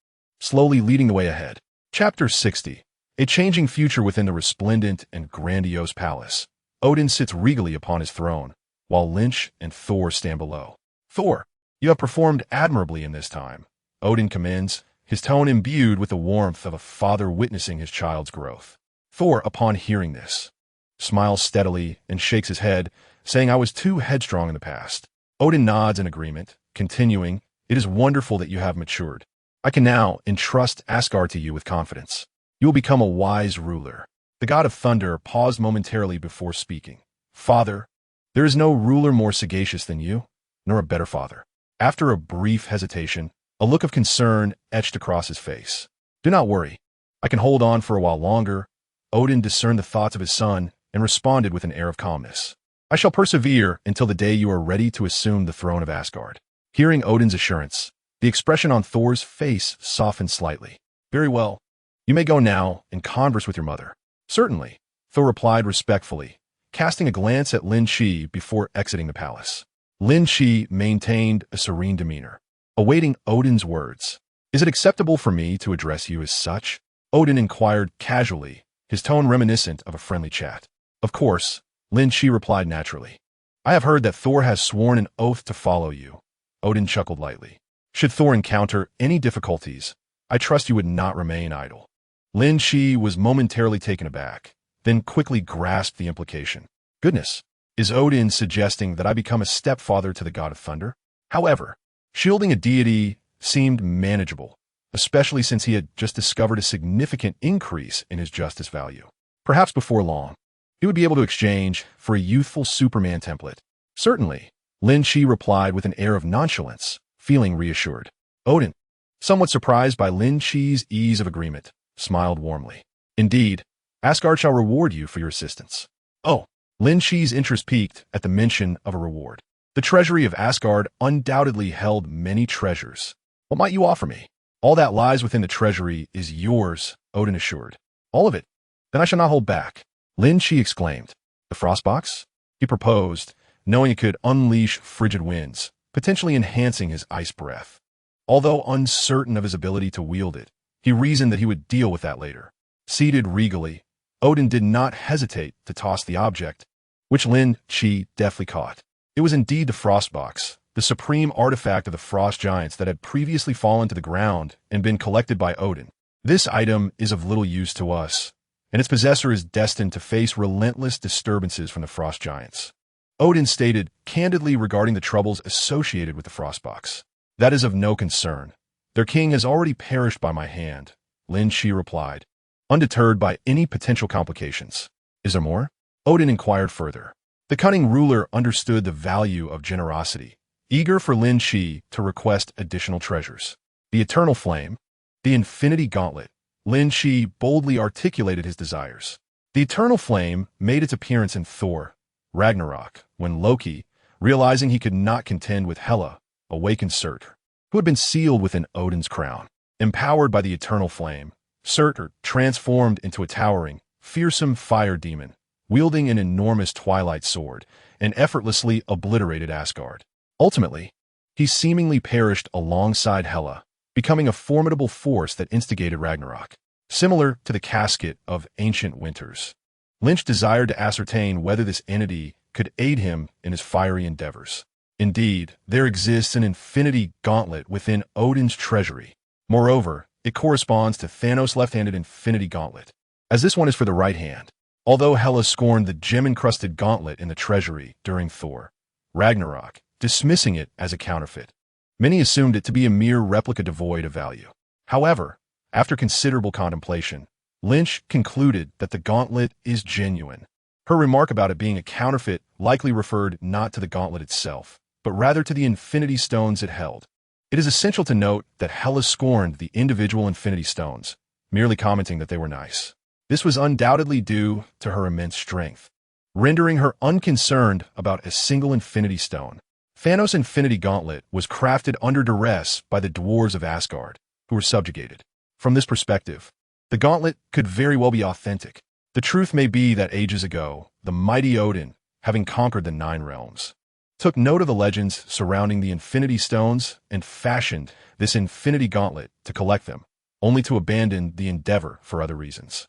slowly leading the way ahead. Chapter 60. A changing future within the resplendent and grandiose palace. Odin sits regally upon his throne, while Lynch and Thor stand below. Thor, you have performed admirably in this time, Odin commends, his tone imbued with the warmth of a father witnessing his child's growth. Thor, upon hearing this, smiles steadily and shakes his head, saying I was too headstrong in the past. Odin nods in agreement, continuing, It is wonderful that you have matured. I can now entrust Asgard to you with confidence. You will become a wise ruler. The god of thunder paused momentarily before speaking. Father, there is no ruler more sagacious than you, nor a better father. After a brief hesitation, a look of concern etched across his face. Do not worry. I can hold on for a while longer. Odin discerned the thoughts of his son and responded with an air of calmness. I shall persevere until the day you are ready to assume the throne of Asgard. Hearing Odin's assurance, the expression on Thor's face softened slightly. Very well. You may go now and converse with your mother. Certainly, Thor replied respectfully, casting a glance at Lin Qi before exiting the palace. Lin Qi maintained a serene demeanor, awaiting Odin's words. Is it acceptable for me to address you as such? Odin inquired casually, his tone reminiscent of a friendly chat. Of course, Lin Qi replied naturally. I have heard that Thor has sworn an oath to follow you. Odin chuckled lightly. Should Thor encounter any difficulties, I trust you would not remain idle. Lin Qi was momentarily taken aback, then quickly grasped the implication. Goodness, is Odin suggesting that I become a stepfather to the god of thunder? However, shielding a deity seemed manageable, especially since he had just discovered a significant increase in his justice value. Perhaps before long, he would be able to exchange for a youthful Superman template. Certainly, Lin Qi replied with an air of nonchalance, feeling reassured. Odin, somewhat surprised by Lin Qi's ease of agreement, smiled warmly. Indeed, Asgard shall reward you for your assistance. Oh, Lin Qi's interest peaked at the mention of a reward. The treasury of Asgard undoubtedly held many treasures. What might you offer me? All that lies within the treasury is yours, Odin assured. All of it? Then I shall not hold back. Lin Qi exclaimed. The frostbox? He proposed, knowing it could unleash frigid winds, potentially enhancing his ice breath. Although uncertain of his ability to wield it, he reasoned that he would deal with that later. Seated regally, Odin did not hesitate to toss the object, which Lin Qi deftly caught. It was indeed the frostbox, the supreme artifact of the frost giants that had previously fallen to the ground and been collected by Odin. This item is of little use to us, and its possessor is destined to face relentless disturbances from the frost giants. Odin stated candidly regarding the troubles associated with the frostbox. That is of no concern. Their king has already perished by my hand, Lin Qi replied, undeterred by any potential complications. Is there more? Odin inquired further. The cunning ruler understood the value of generosity, eager for Lin Qi to request additional treasures. The eternal flame, the infinity gauntlet. Lin Qi boldly articulated his desires. The eternal flame made its appearance in Thor, Ragnarok, when Loki, realizing he could not contend with Hela, awakened Surtur, who had been sealed within Odin's crown. Empowered by the eternal flame, Surtur transformed into a towering, fearsome fire demon, wielding an enormous twilight sword, and effortlessly obliterated Asgard. Ultimately, he seemingly perished alongside Hela, becoming a formidable force that instigated Ragnarok. Similar to the casket of ancient winters, Lynch desired to ascertain whether this entity could aid him in his fiery endeavors. Indeed, there exists an infinity gauntlet within Odin's treasury. Moreover, it corresponds to Thanos' left-handed infinity gauntlet, as this one is for the right hand. Although Hela scorned the gem-encrusted gauntlet in the treasury during Thor, Ragnarok, dismissing it as a counterfeit, many assumed it to be a mere replica devoid of value. However, after considerable contemplation, Lynch concluded that the gauntlet is genuine. Her remark about it being a counterfeit likely referred not to the gauntlet itself, but rather to the infinity stones it held. It is essential to note that Hela scorned the individual infinity stones, merely commenting that they were nice. This was undoubtedly due to her immense strength, rendering her unconcerned about a single infinity stone. Thanos' infinity gauntlet was crafted under duress by the dwarves of Asgard, who were subjugated. From this perspective, the gauntlet could very well be authentic. The truth may be that ages ago, the mighty Odin, having conquered the 9 realms, took note of the legends surrounding the Infinity Stones and fashioned this Infinity Gauntlet to collect them, only to abandon the endeavor for other reasons.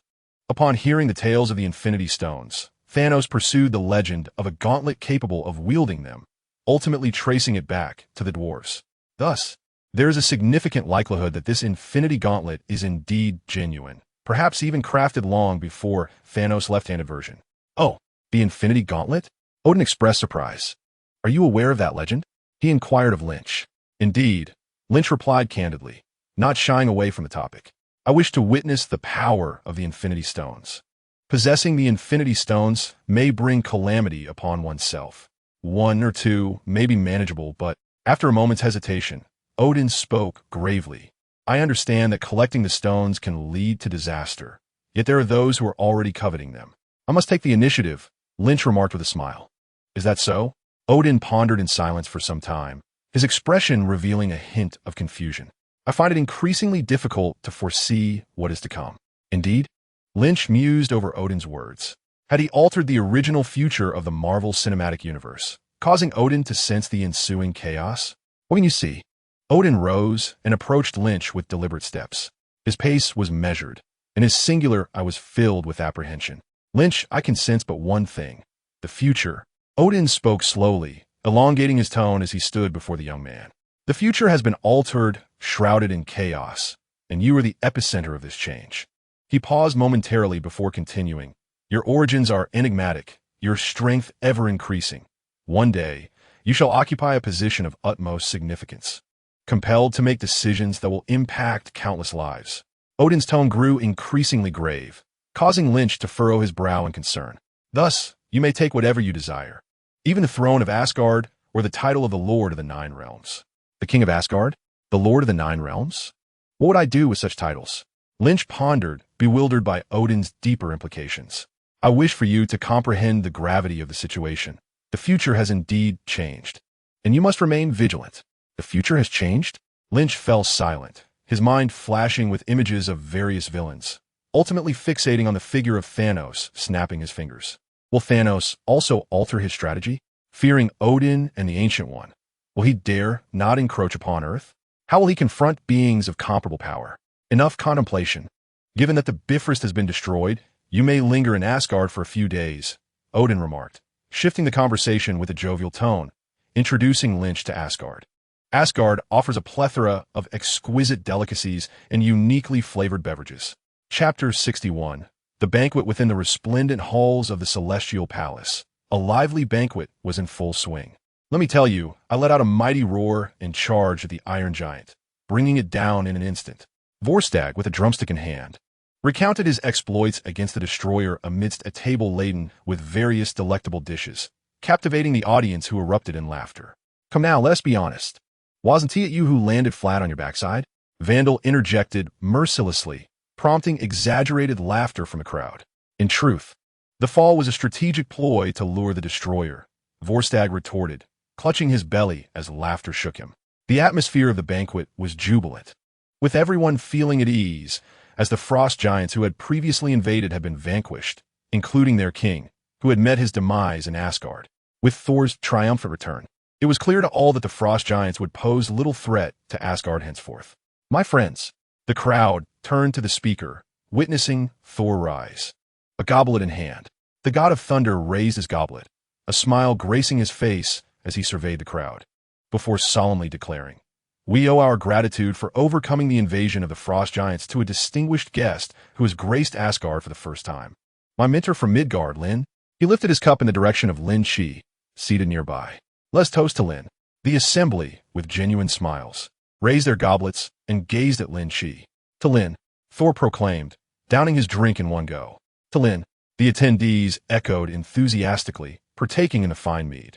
Upon hearing the tales of the Infinity Stones, Thanos pursued the legend of a gauntlet capable of wielding them, ultimately tracing it back to the dwarves. Thus, there is a significant likelihood that this Infinity Gauntlet is indeed genuine, perhaps even crafted long before Thanos' left-handed version. Oh, the Infinity Gauntlet? Odin expressed surprise. Are you aware of that legend? He inquired of Lynch. Indeed, Lynch replied candidly, not shying away from the topic. I wish to witness the power of the Infinity Stones. Possessing the Infinity Stones may bring calamity upon oneself. 1 or 2 may be manageable, but after a moment's hesitation, Odin spoke gravely. I understand that collecting the stones can lead to disaster, yet there are those who are already coveting them. I must take the initiative, Lynch remarked with a smile. Is that so? Odin pondered in silence for some time, his expression revealing a hint of confusion. I find it increasingly difficult to foresee what is to come. Indeed, Lynch mused over Odin's words. Had he altered the original future of the Marvel Cinematic Universe, causing Odin to sense the ensuing chaos? What can you see? Odin rose and approached Lynch with deliberate steps. His pace was measured. In his singular, I was filled with apprehension. Lynch, I can sense but one thing. The future. Odin spoke slowly, elongating his tone as he stood before the young man. The future has been altered, shrouded in chaos, and you are the epicenter of this change. He paused momentarily before continuing. Your origins are enigmatic, your strength ever increasing. One day, you shall occupy a position of utmost significance, compelled to make decisions that will impact countless lives. Odin's tone grew increasingly grave, causing Lynch to furrow his brow in concern. Thus, you may take whatever you desire, even the throne of Asgard or the title of the Lord of the 9 Realms. The King of Asgard? The Lord of the 9 Realms? What would I do with such titles? Lynch pondered, bewildered by Odin's deeper implications. I wish for you to comprehend the gravity of the situation. The future has indeed changed, and you must remain vigilant. The future has changed? Lynch fell silent, his mind flashing with images of various villains, ultimately fixating on the figure of Thanos snapping his fingers. Will Thanos also alter his strategy? Fearing Odin and the Ancient One, will he dare not encroach upon Earth? How will he confront beings of comparable power? Enough contemplation. Given that the Bifrost has been destroyed, you may linger in Asgard for a few days, Odin remarked, shifting the conversation with a jovial tone, introducing Lynch to Asgard. Asgard offers a plethora of exquisite delicacies and uniquely flavored beverages. Chapter 61. The banquet within the resplendent halls of the Celestial Palace. A lively banquet was in full swing. Let me tell you, I let out a mighty roar and charged at the Iron Giant, bringing it down in an instant. Vorstag, with a drumstick in hand, recounted his exploits against the destroyer amidst a table laden with various delectable dishes, captivating the audience who erupted in laughter. Come now, let's be honest. Wasn't it you who landed flat on your backside? Vandal interjected mercilessly, prompting exaggerated laughter from the crowd. In truth, the fall was a strategic ploy to lure the destroyer, Vorstag retorted, clutching his belly as laughter shook him. The atmosphere of the banquet was jubilant, with everyone feeling at ease as the frost giants who had previously invaded had been vanquished, including their king, who had met his demise in Asgard. With Thor's triumphant return, it was clear to all that the frost giants would pose little threat to Asgard henceforth. My friends, the crowd turned to the speaker, witnessing Thor rise, a goblet in hand. The god of thunder raised his goblet, a smile gracing his face as he surveyed the crowd, before solemnly declaring, "We owe our gratitude for overcoming the invasion of the frost giants to a distinguished guest who has graced Asgard for the first time. My mentor from Midgard, Lin." He lifted his cup in the direction of Lin Qi, seated nearby. "Let's toast to Lin." The assembly, with genuine smiles, raised their goblets and gazed at Lin Qi. "To Lin," Thor proclaimed, downing his drink in one go. "To Lin," the attendees echoed enthusiastically, partaking in the fine mead.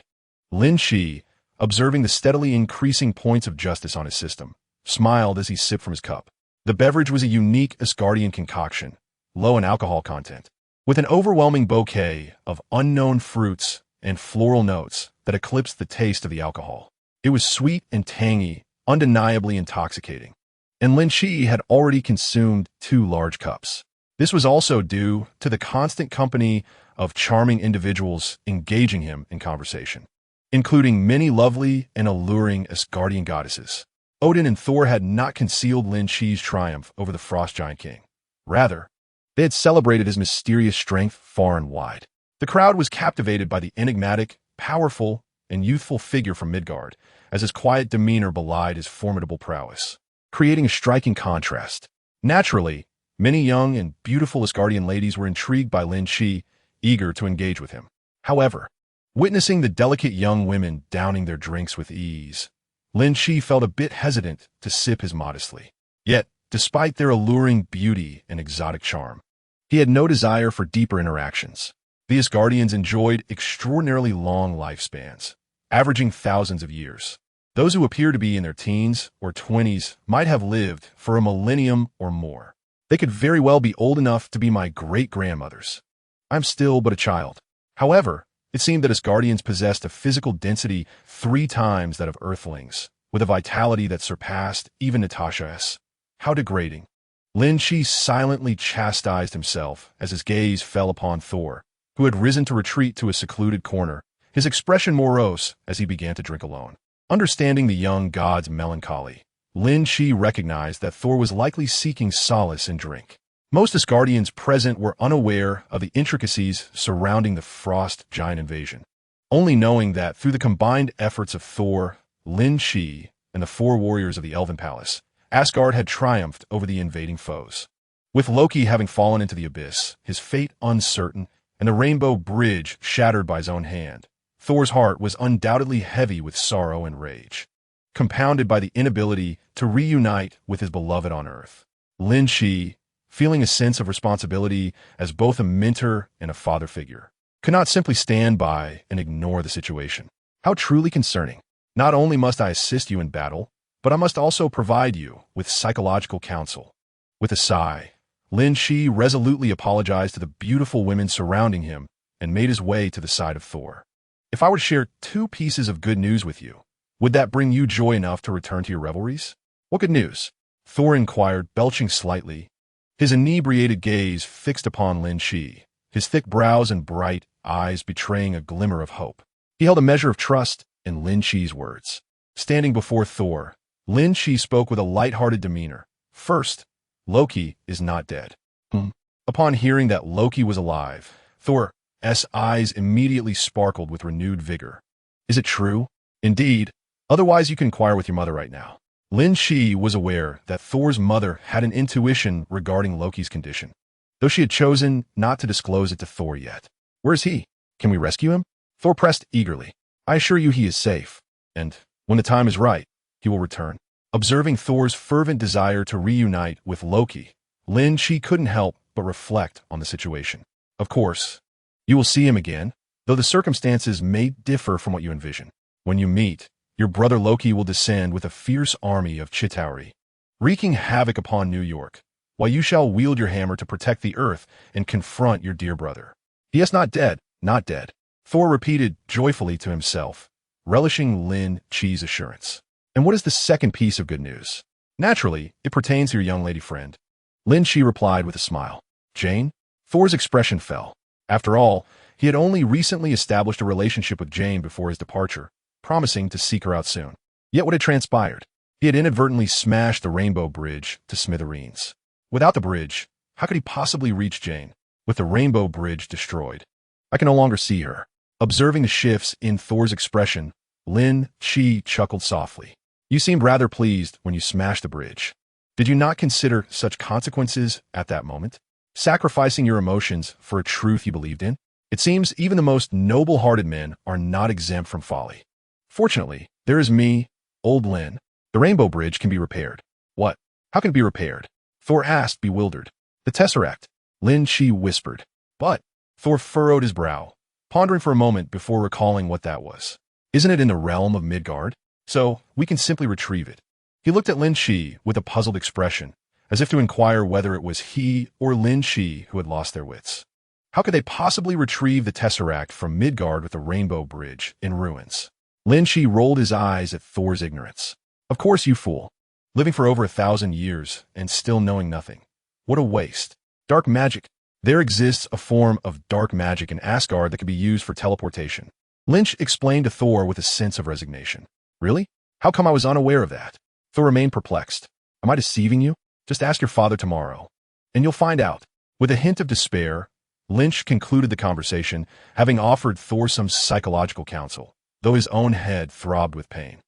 Lin Qi, observing the steadily increasing points of justice on his system, smiled as he sipped from his cup. The beverage was a unique Asgardian concoction, low in alcohol content, with an overwhelming bouquet of unknown fruits and floral notes that eclipsed the taste of the alcohol. It was sweet and tangy, undeniably intoxicating, and Lin Qi had already consumed 2 large cups. This was also due to the constant company of charming individuals engaging him in conversation, including many lovely and alluring Asgardian goddesses. Odin and Thor had not concealed Lin Qi's triumph over the Frost Giant King. Rather, they had celebrated his mysterious strength far and wide. The crowd was captivated by the enigmatic, powerful, and youthful figure from Midgard, as his quiet demeanor belied his formidable prowess, creating a striking contrast. Naturally, many young and beautiful Asgardian ladies were intrigued by Lin Qi, eager to engage with him. However, witnessing the delicate young women downing their drinks with ease, Lin Qi felt a bit hesitant to sip his modestly. Yet, despite their alluring beauty and exotic charm, he had no desire for deeper interactions. The Asgardians enjoyed extraordinarily long lifespans, averaging thousands of years. Those who appear to be in their teens or 20s might have lived for a millennium or more. They could very well be old enough to be my great-grandmothers. I'm still but a child. However, it seemed that Asgardians possessed a physical density 3 times that of Earthlings, with a vitality that surpassed even Natasha's. How degrading. Lin Qi silently chastised himself as his gaze fell upon Thor, who had risen to retreat to a secluded corner, his expression morose as he began to drink alone. Understanding the young god's melancholy, Lin Qi recognized that Thor was likely seeking solace in drink. Most Asgardians present were unaware of the intricacies surrounding the Frost Giant invasion, only knowing that through the combined efforts of Thor, Lin Qi, and the 4 warriors of the Elven Palace, Asgard had triumphed over the invading foes. With Loki having fallen into the abyss, his fate uncertain, and the Rainbow Bridge shattered by his own hand, Thor's heart was undoubtedly heavy with sorrow and rage, compounded by the inability to reunite with his beloved on Earth. Lin Qi, feeling a sense of responsibility as both a mentor and a father figure, could not simply stand by and ignore the situation. How truly concerning. Not only must I assist you in battle, but I must also provide you with psychological counsel. With a sigh, Lin Qi resolutely apologized to the beautiful women surrounding him and made his way to the side of Thor. If I were to share 2 pieces of good news with you, would that bring you joy enough to return to your revelries? What good news? Thor inquired, belching slightly, his inebriated gaze fixed upon Lin Qi, his thick brows and bright eyes betraying a glimmer of hope. He held a measure of trust in Lin Qi's words. Standing before Thor, Lin Qi spoke with a light-hearted demeanor. First, Loki is not dead. Upon hearing that Loki was alive, Thor's eyes immediately sparkled with renewed vigor. Is it true? Indeed. Otherwise you can inquire with your mother right now. Lin Qi was aware that Thor's mother had an intuition regarding Loki's condition, though she had chosen not to disclose it to Thor yet. Where is he? Can we rescue him? Thor pressed eagerly. I assure you he is safe, and when the time is right, he will return. Observing Thor's fervent desire to reunite with Loki, Lin Qi couldn't help but reflect on the situation. Of course, you will see him again, though the circumstances may differ from what you envision. When you meet, your brother Loki will descend with a fierce army of Chitauri, wreaking havoc upon New York, while you shall wield your hammer to protect the earth and confront your dear brother. He is not dead, not dead, Thor repeated joyfully to himself, relishing Lin Qi's assurance. And what is the second piece of good news? Naturally, it pertains to your young lady friend. Lin Qi replied with a smile. Jane? Thor's expression fell. After all, he had only recently established a relationship with Jane before his departure, promising to seek her out soon. Yet what had transpired? He had inadvertently smashed the Rainbow Bridge to smithereens. Without the bridge, how could he possibly reach Jane? With the Rainbow Bridge destroyed, I can no longer see her. Observing the shifts in Thor's expression, Lin Qi chuckled softly. You seemed rather pleased when you smashed the bridge. Did you not consider such consequences at that moment? Sacrificing your emotions for a truth you believed in? It seems even the most noble-hearted men are not exempt from folly. Fortunately, there is me, old Lin. The Rainbow Bridge can be repaired. What? How can it be repaired? Thor asked, bewildered. The Tesseract, Lin Qi whispered. But, Thor furrowed his brow, pondering for a moment before recalling what that was. Isn't it in the realm of Midgard? So, we can simply retrieve it. He looked at Lin Qi with a puzzled expression, as if to inquire whether it was he or Lin Qi who had lost their wits. How could they possibly retrieve the Tesseract from Midgard with the Rainbow Bridge in ruins? Lin Qi rolled his eyes at Thor's ignorance. Of course, you fool. Living for over 1,000 years and still knowing nothing. What a waste. Dark magic. There exists a form of dark magic in Asgard that can be used for teleportation. Lynch explained to Thor with a sense of resignation. Really? How come I was unaware of that? Thor remained perplexed. Am I deceiving you? Just ask your father tomorrow, and you'll find out. With a hint of despair, Lynch concluded the conversation, having offered Thor some psychological counsel, though his own head throbbed with pain.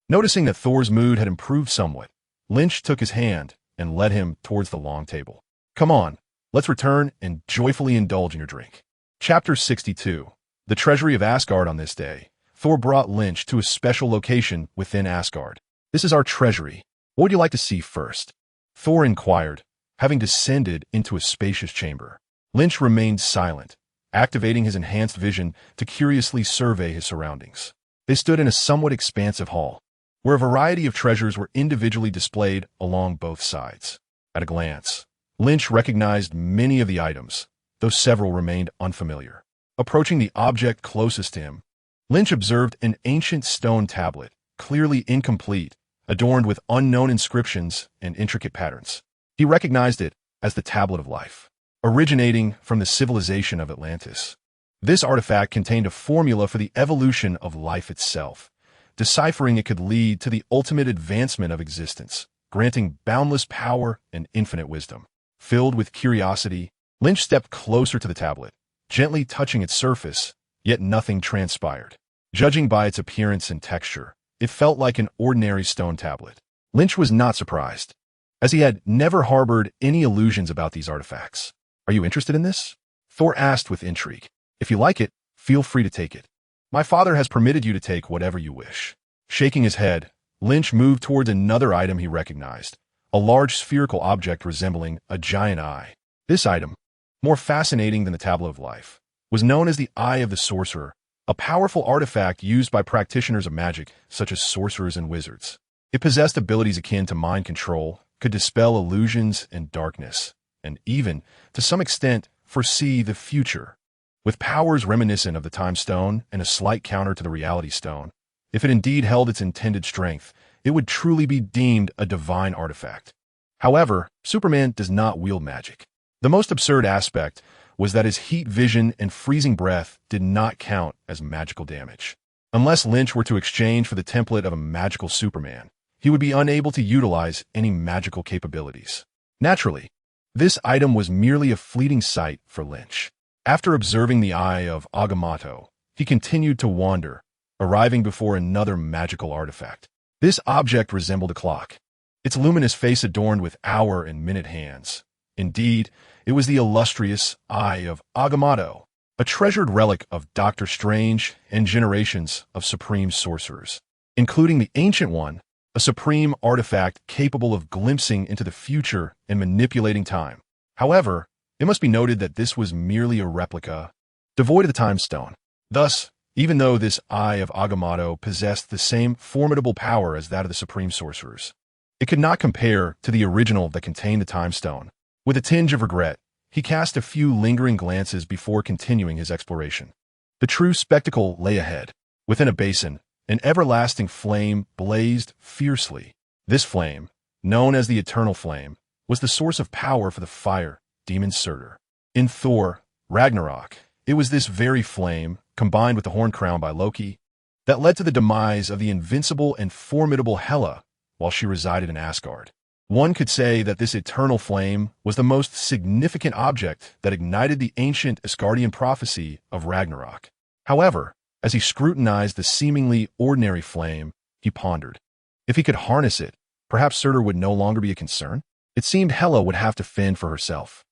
Noticing that Thor's mood had improved somewhat, Lynch took his hand and led him towards the long table. Come on, let's return and joyfully indulge in your drink. Chapter 62. The Treasury of Asgard. On this day, Thor brought Lynch to a special location within Asgard. This is our treasury. What would you like to see first? Thor inquired, having descended into a spacious chamber. Lynch remained silent, activating his enhanced vision to curiously survey his surroundings. They stood in a somewhat expansive hall, where a variety of treasures were individually displayed along both sides. At a glance, Lynch recognized many of the items, though several remained unfamiliar. Approaching the object closest to him, Lynch observed an ancient stone tablet, clearly incomplete, adorned with unknown inscriptions and intricate patterns. He recognized it as the Tablet of Life, originating from the civilization of Atlantis. This artifact contained a formula for the evolution of life itself. Deciphering it could lead to the ultimate advancement of existence, granting boundless power and infinite wisdom. Filled with curiosity, Lynch stepped closer to the tablet, gently touching its surface, yet nothing transpired. Judging by its appearance and texture, it felt like an ordinary stone tablet. Lynch was not surprised, as he had never harbored any illusions about these artifacts. Are you interested in this? Thor asked with intrigue. If you like it, feel free to take it. My father has permitted you to take whatever you wish. Shaking his head, Lynch moved towards another item he recognized, a large spherical object resembling a giant eye. This item, more fascinating than the Tablet of Life, was known as the Eye of the Sorcerer, a powerful artifact used by practitioners of magic such as sorcerers and wizards. It possessed abilities akin to mind control, could dispel illusions and darkness, and even, to some extent, foresee the future. With powers reminiscent of the Time Stone and a slight counter to the Reality Stone, if it indeed held its intended strength, it would truly be deemed a divine artifact. However, Superman does not wield magic. The most absurd aspect was that his heat vision and freezing breath did not count as magical damage. Unless Lynch were to exchange for the template of a magical Superman, he would be unable to utilize any magical capabilities. Naturally, this item was merely a fleeting sight for Lynch. After observing the Eye of Agamotto, he continued to wander, arriving before another magical artifact. This object resembled a clock, its luminous face adorned with hour and minute hands. Indeed, it was the illustrious Eye of Agamotto, a treasured relic of Doctor Strange and generations of supreme sorcerers, including the Ancient One, a supreme artifact capable of glimpsing into the future and manipulating time. However, it must be noted that this was merely a replica, devoid of the Time Stone. Thus, even though this Eye of Agamotto possessed the same formidable power as that of the Supreme Sorcerers. It could not compare to the original that contained the Time Stone. With a tinge of regret, he cast a few lingering glances before continuing his exploration. The true spectacle lay ahead. Within a basin, an everlasting flame blazed fiercely. This flame, known as the Eternal Flame, was the source of power for the fire demon Surtur. In Thor, Ragnarok, it was this very flame, combined with the horn crown by Loki, that led to the demise of the invincible and formidable Hela while she resided in Asgard. One could say that this eternal flame was the most significant object that ignited the ancient Asgardian prophecy of Ragnarok. However, as he scrutinized the seemingly ordinary flame, he pondered. If he could harness it, perhaps Surtur would no longer be a concern? It seemed Hela would have to fend for herself.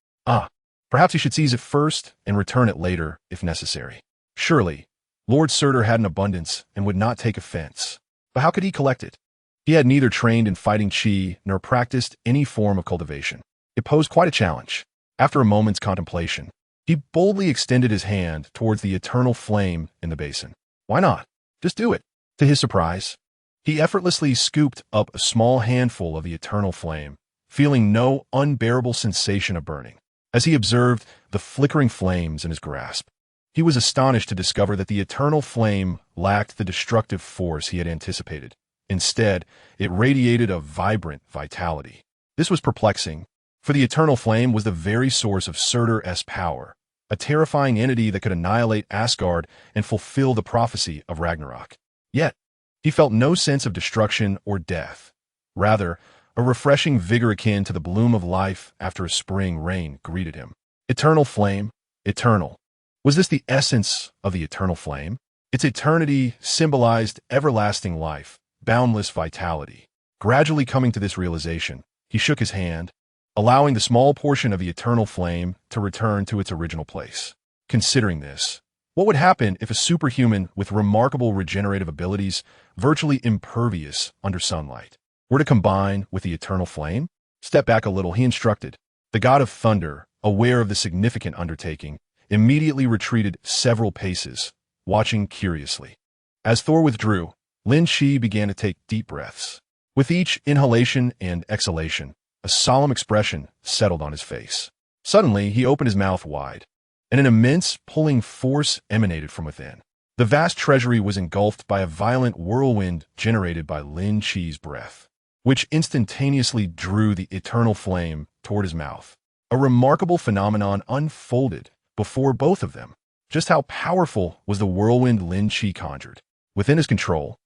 Perhaps he should seize it first and return it later if necessary. Surely, Lord Surtur had an abundance and would not take offense. But how could he collect it? He had neither trained in fighting Qi nor practiced any form of cultivation. It posed quite a challenge. After a moment's contemplation, he boldly extended his hand towards the eternal flame in the basin. Why not? Just do it. To his surprise, he effortlessly scooped up a small handful of the eternal flame, feeling no unbearable sensation of burning. As he observed the flickering flames in his grasp, he was astonished to discover that the eternal flame lacked the destructive force he had anticipated. Instead, it radiated a vibrant vitality. This was perplexing, for the eternal flame was the very source of Surtur's power, a terrifying entity that could annihilate Asgard and fulfill the prophecy of Ragnarok. Yet, he felt no sense of destruction or death. Rather, a refreshing vigor akin to the bloom of life after a spring rain greeted him. Eternal flame, eternal. Was this the essence of the eternal flame? Its eternity symbolized everlasting life, boundless vitality. Gradually coming to this realization, he shook his hand, allowing the small portion of the eternal flame to return to its original place. Considering this, what would happen if a superhuman with remarkable regenerative abilities, virtually impervious under sunlight, were to combine with the eternal flame? Step back a little, he instructed. The god of thunder, aware of the significant undertaking, immediately retreated several paces, watching curiously. As Thor withdrew, Lin Qi began to take deep breaths. With each inhalation and exhalation, a solemn expression settled on his face. Suddenly, he opened his mouth wide, and an immense pulling force emanated from within. The vast treasury was engulfed by a violent whirlwind generated by Lin Qi's breath, which instantaneously drew the eternal flame toward his mouth. A remarkable phenomenon unfolded before both of them. Just how powerful was the whirlwind Lin Qi conjured? Within his control,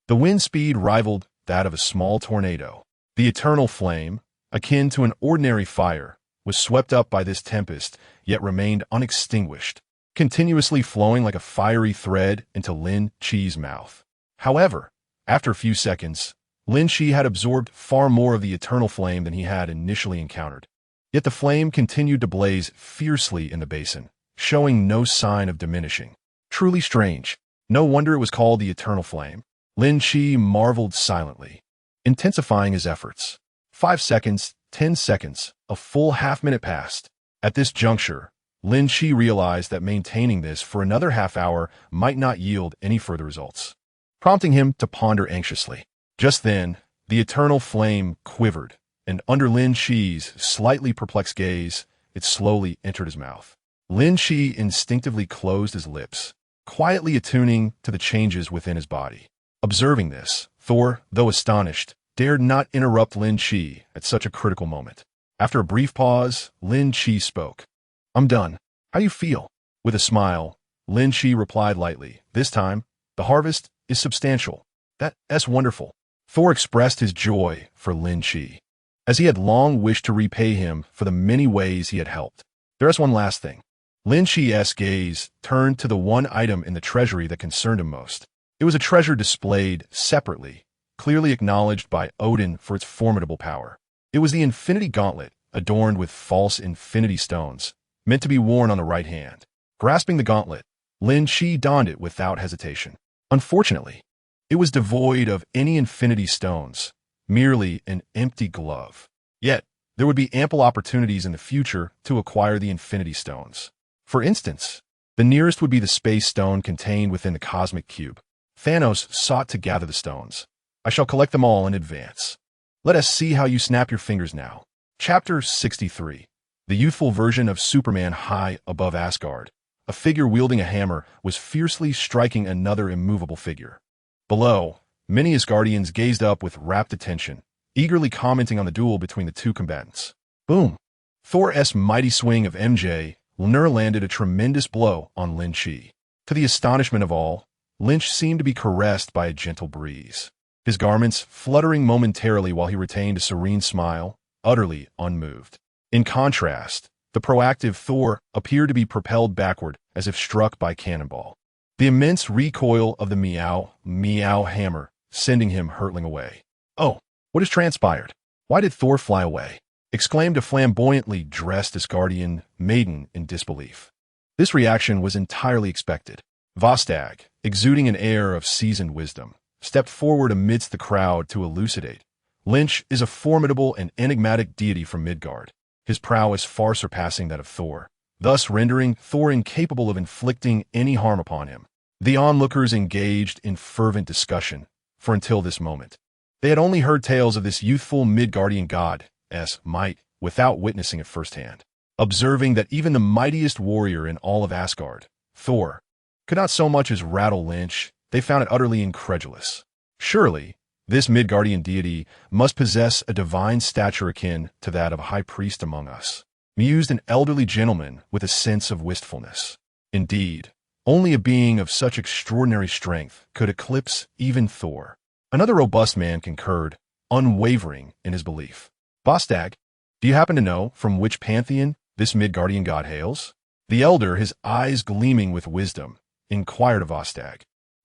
the wind speed rivaled that of a small tornado. The eternal flame, akin to an ordinary fire, was swept up by this tempest, yet remained unextinguished, continuously flowing like a fiery thread into Lin Qi's mouth. However, after a few seconds, Lin Qi had absorbed far more of the eternal flame than he had initially encountered. Yet the flame continued to blaze fiercely in the basin, showing no sign of diminishing. Truly strange. No wonder it was called the eternal flame. Lin Qi marveled silently, intensifying his efforts. 5 seconds, 10 seconds, a full half-minute passed. At this juncture, Lin Qi realized that maintaining this for another half-hour might not yield any further results, prompting him to ponder anxiously. Just then, the eternal flame quivered, and under Lin Qi's slightly perplexed gaze, it slowly entered his mouth. Lin Qi instinctively closed his lips, quietly attuning to the changes within his body. Observing this, Thor, though astonished, dared not interrupt Lin Qi at such a critical moment. After a brief pause, Lin Qi spoke. "I'm done. How do you feel?" With a smile, Lin Qi replied lightly, "This time, the harvest is substantial. That's wonderful." Thor expressed his joy for Lin Qi, as he had long wished to repay him for the many ways he had helped. There's one last thing. Lin Qi's gaze turned to the one item in the treasury that concerned him most. It was a treasure displayed separately, clearly acknowledged by Odin for its formidable power. It was the Infinity Gauntlet, adorned with false infinity stones, meant to be worn on the right hand. Grasping the gauntlet, Lin Qi donned it without hesitation. Unfortunately, it was devoid of any infinity stones, merely an empty glove. Yet, there would be ample opportunities in the future to acquire the infinity stones. For instance, The nearest would be the space stone contained within the cosmic cube. Thanos sought to gather the stones. I shall collect them all in advance. Let us see how you snap your fingers now. Chapter 63. The youthful version of Superman high above Asgard. A figure wielding a hammer was fiercely striking another immovable figure. Below, many Asgardians gazed up with rapt attention, eagerly commenting on the duel between the two combatants. Boom! Thor's mighty swing of Mjolnir landed a tremendous blow on Lin Qi. To the astonishment of all, Lynch seemed to be caressed by a gentle breeze, his garments fluttering momentarily while he retained a serene smile, utterly unmoved. In contrast, the proactive Thor appeared to be propelled backward as if struck by cannonball. The immense recoil of the meow hammer sending him hurtling away. Oh, what has transpired? Why did Thor fly away? Exclaimed a flamboyantly dressed Asgardian maiden in disbelief. This reaction was entirely expected. Vostag, exuding an air of seasoned wisdom, stepped forward amidst the crowd to elucidate. Lynch is a formidable and enigmatic deity from Midgard, his prowess far surpassing that of Thor, thus rendering Thor incapable of inflicting any harm upon him. The onlookers engaged in fervent discussion, for until this moment, they had only heard tales of this youthful Midgardian god's might without witnessing it firsthand. Observing that even the mightiest warrior in all of Asgard, Thor, could not so much as rattle Lynch, they found it utterly incredulous. Surely, this Midgardian deity must possess a divine stature akin to that of a high priest among us, mused an elderly gentleman with a sense of wistfulness. Indeed, only a being of such extraordinary strength could eclipse even Thor. Another robust man concurred, unwavering in his belief. Vostag, do you happen to know from which pantheon this Midgardian god hails? The elder, his eyes gleaming with wisdom, inquired of Vostag,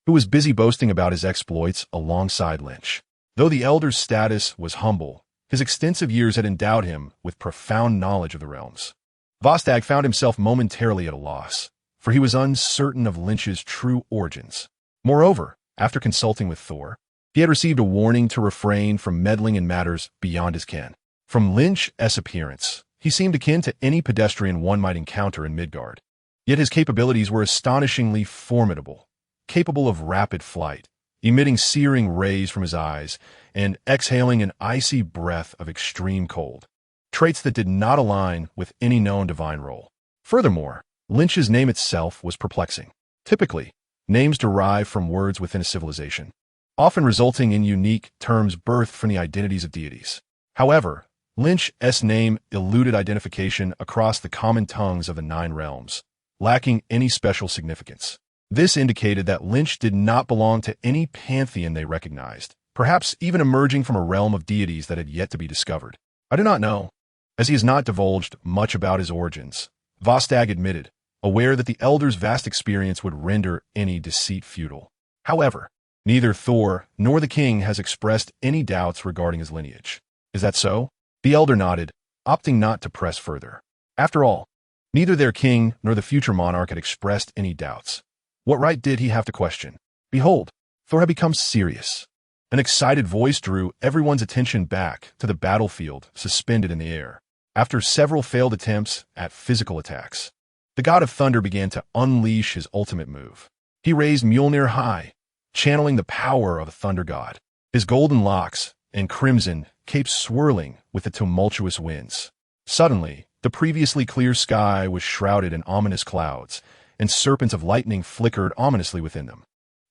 who was busy boasting about his exploits alongside Lynch. Though the elder's status was humble, his extensive years had endowed him with profound knowledge of the realms. Vostag found himself momentarily at a loss, for he was uncertain of Lynch's true origins. Moreover, after consulting with Thor, he had received a warning to refrain from meddling in matters beyond his ken. From Lynch's appearance, he seemed akin to any pedestrian one might encounter in Midgard. Yet his capabilities were astonishingly formidable, capable of rapid flight, emitting searing rays from his eyes, and exhaling an icy breath of extreme cold, traits that did not align with any known divine role. Furthermore, Lynch's name itself was perplexing. Typically, names derive from words within a civilization, often resulting in unique terms birthed from the identities of deities. However, Lynch's name eluded identification across the common tongues of the 9 realms, lacking any special significance. This indicated that Lynch did not belong to any pantheon they recognized, perhaps even emerging from a realm of deities that had yet to be discovered. I do not know, as he has not divulged much about his origins, Vostag admitted, aware that the elder's vast experience would render any deceit futile. However, neither Thor nor the king has expressed any doubts regarding his lineage. Is that so? The elder nodded, opting not to press further. After all, neither their king nor the future monarch had expressed any doubts. What right did he have to question? Behold, Thor had become serious. An excited voice drew everyone's attention back to the battlefield suspended in the air. After several failed attempts at physical attacks, the god of thunder began to unleash his ultimate move. He raised Mjolnir high, channeling the power of the thunder god, his golden locks and crimson cape swirling with the tumultuous winds. Suddenly, the previously clear sky was shrouded in ominous clouds, and serpents of lightning flickered ominously within them.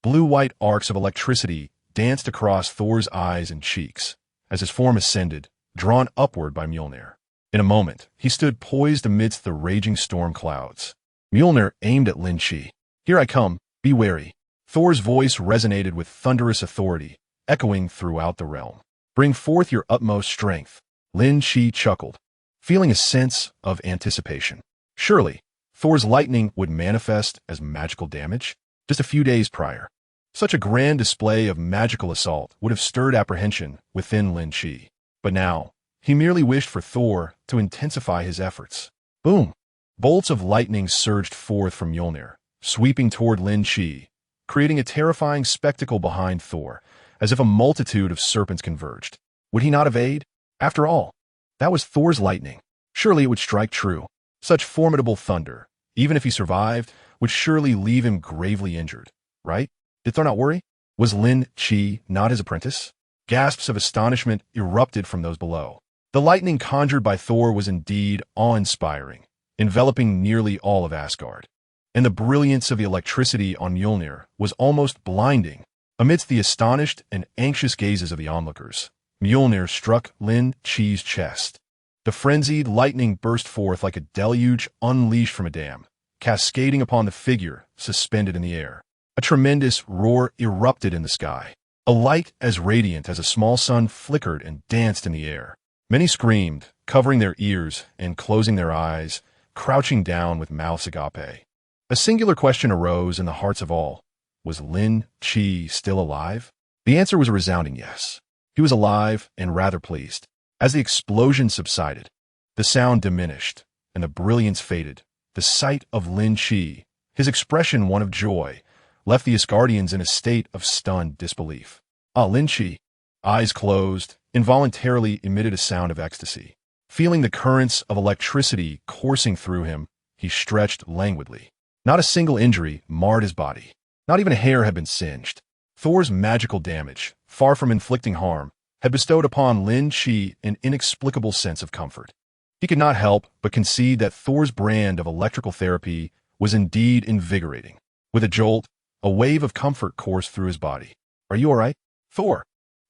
Blue-white arcs of electricity danced across Thor's eyes and cheeks as his form ascended, drawn upward by Mjolnir. In a moment, he stood poised amidst the raging storm clouds. Mjolnir aimed at Lin Qi. Here I come, be wary. Thor's voice resonated with thunderous authority, echoing throughout the realm. Bring forth your utmost strength. Lin Qi chuckled, feeling a sense of anticipation. Surely, Thor's lightning would manifest as magical damage? Just a few days prior, such a grand display of magical assault would have stirred apprehension within Lin Qi. But now, he merely wished for Thor to intensify his efforts. Boom! Bolts of lightning surged forth from Mjolnir, sweeping toward Lin Qi, creating a terrifying spectacle behind Thor, as if a multitude of serpents converged. Would he not evade? After all, that was Thor's lightning. Surely it would strike true. Such formidable thunder, even if he survived, would surely leave him gravely injured, right? Did Thor not worry? Was Lin Qi not his apprentice? Gasps of astonishment erupted from those below. The lightning conjured by Thor was indeed awe-inspiring, enveloping nearly all of Asgard. And the brilliance of the electricity on Mjolnir was almost blinding. Amidst the astonished and anxious gazes of the onlookers, Mjolnir struck Lin Qi's chest. The frenzied lightning burst forth like a deluge unleashed from a dam, cascading upon the figure suspended in the air. A tremendous roar erupted in the sky. A light as radiant as a small sun flickered and danced in the air. Many screamed, covering their ears and closing their eyes, crouching down with mouths agape. A singular question arose in the hearts of all. Was Lin Qi still alive? The answer was a resounding yes. He was alive and rather pleased. As the explosion subsided, the sound diminished and the brilliance faded. The sight of Lin Qi, his expression one of joy, left the Asgardians in a state of stunned disbelief. Lin Qi, eyes closed, involuntarily emitted a sound of ecstasy. Feeling the currents of electricity coursing through him, he stretched languidly. Not a single injury marred his body. Not even a hair had been singed. Thor's magical damage, far from inflicting harm, had bestowed upon Lin Qi an inexplicable sense of comfort. He could not help but concede that Thor's brand of electrical therapy was indeed invigorating. With a jolt, a wave of comfort coursed through his body. Are you all right? Thor,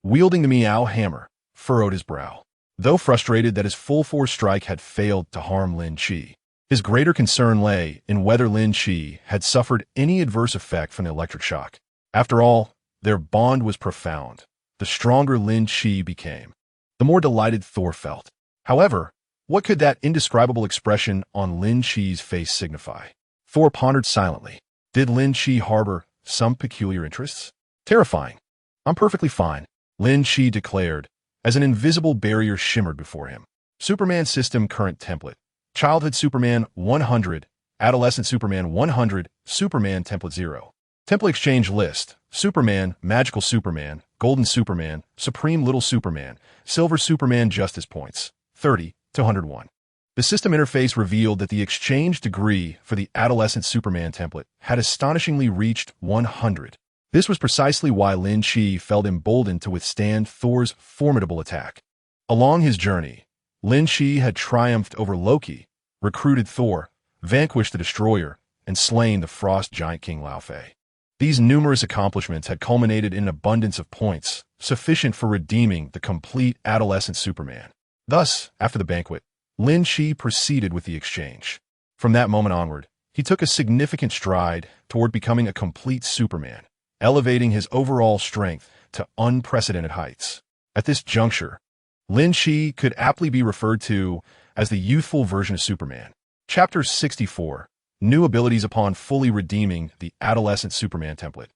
wielding the Meow hammer, furrowed his brow. Though frustrated that his full-force strike had failed to harm Lin Qi, his greater concern lay in whether Lin Qi had suffered any adverse effect from the electric shock. After all, their bond was profound. The stronger Lin Qi became, the more delighted Thor felt. However, what could that indescribable expression on Lin Qi's face signify? Thor pondered silently. Did Lin Qi harbor some peculiar interests? Terrifying. I'm perfectly fine, Lin Qi declared, as an invisible barrier shimmered before him. Superman System Current Template. Childhood Superman 100, Adolescent Superman 100, Superman Template 0. Template Exchange List. Superman, Magical Superman, Golden Superman, Supreme Little Superman, Silver Superman Justice Points, 30 to 101. The system interface revealed that the exchange degree for the Adolescent Superman template had astonishingly reached 100. This was precisely why Lin Qi felt emboldened to withstand Thor's formidable attack. Along his journey, Lin Qi had triumphed over Loki, recruited Thor, vanquished the Destroyer, and slain the Frost Giant King Laufey. These numerous accomplishments had culminated in an abundance of points, sufficient for redeeming the complete adolescent Superman. Thus, after the banquet, Lin Qi proceeded with the exchange. From that moment onward, he took a significant stride toward becoming a complete Superman, elevating his overall strength to unprecedented heights. At this juncture, Lin Qi could aptly be referred to as the youthful version of Superman. Chapter 64. New abilities upon fully redeeming the adolescent Superman template.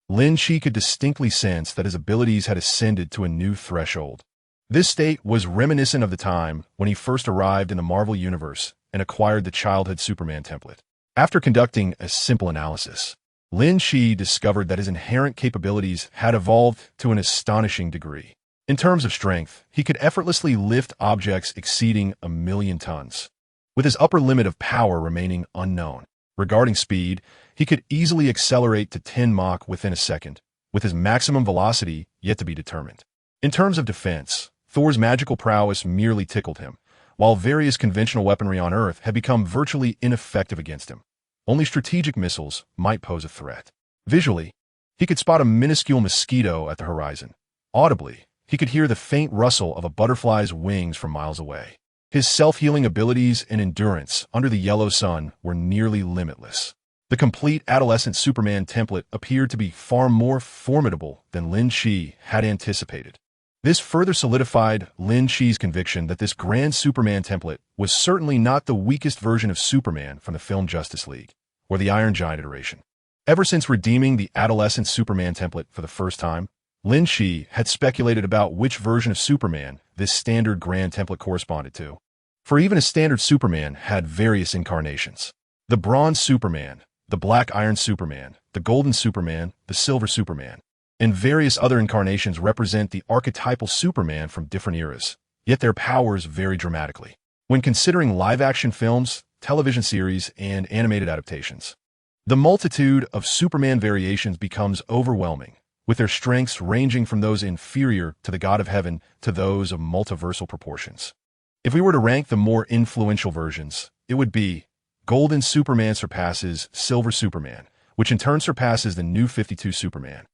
Lin Qi could distinctly sense that his abilities had ascended to a new threshold. This state was reminiscent of the time when he first arrived in the Marvel Universe and acquired the childhood Superman template. After conducting a simple analysis, Lin Qi discovered that his inherent capabilities had evolved to an astonishing degree. In terms of strength, he could effortlessly lift objects exceeding 1,000,000 tons. With his upper limit of power remaining unknown. Regarding speed, he could easily accelerate to 10 Mach within a second, with his maximum velocity yet to be determined. In terms of defense, Thor's magical prowess merely tickled him, while various conventional weaponry on Earth had become virtually ineffective against him. Only strategic missiles might pose a threat. Visually, he could spot a minuscule mosquito at the horizon. Audibly, he could hear the faint rustle of a butterfly's wings from miles away. His self-healing abilities and endurance under the yellow sun were nearly limitless. The complete adolescent Superman template appeared to be far more formidable than Lin Qi had anticipated. This further solidified Lin Qi's conviction that this grand Superman template was certainly not the weakest version of Superman from the film Justice League, or the Iron Giant iteration. Ever since redeeming the adolescent Superman template for the first time, Lin Qi had speculated about which version of Superman this standard grand template corresponded to. For even a standard Superman had various incarnations. The Bronze Superman, the Black Iron Superman, the Golden Superman, the Silver Superman, and various other incarnations represent the archetypal Superman from different eras, yet their powers vary dramatically. When considering live-action films, television series, and animated adaptations, The multitude of Superman variations becomes overwhelming, with their strengths ranging from those inferior to the God of Heaven to those of multiversal proportions. If we were to rank the more influential versions, it would be Golden Superman surpasses Silver Superman, which in turn surpasses the New 52 Superman,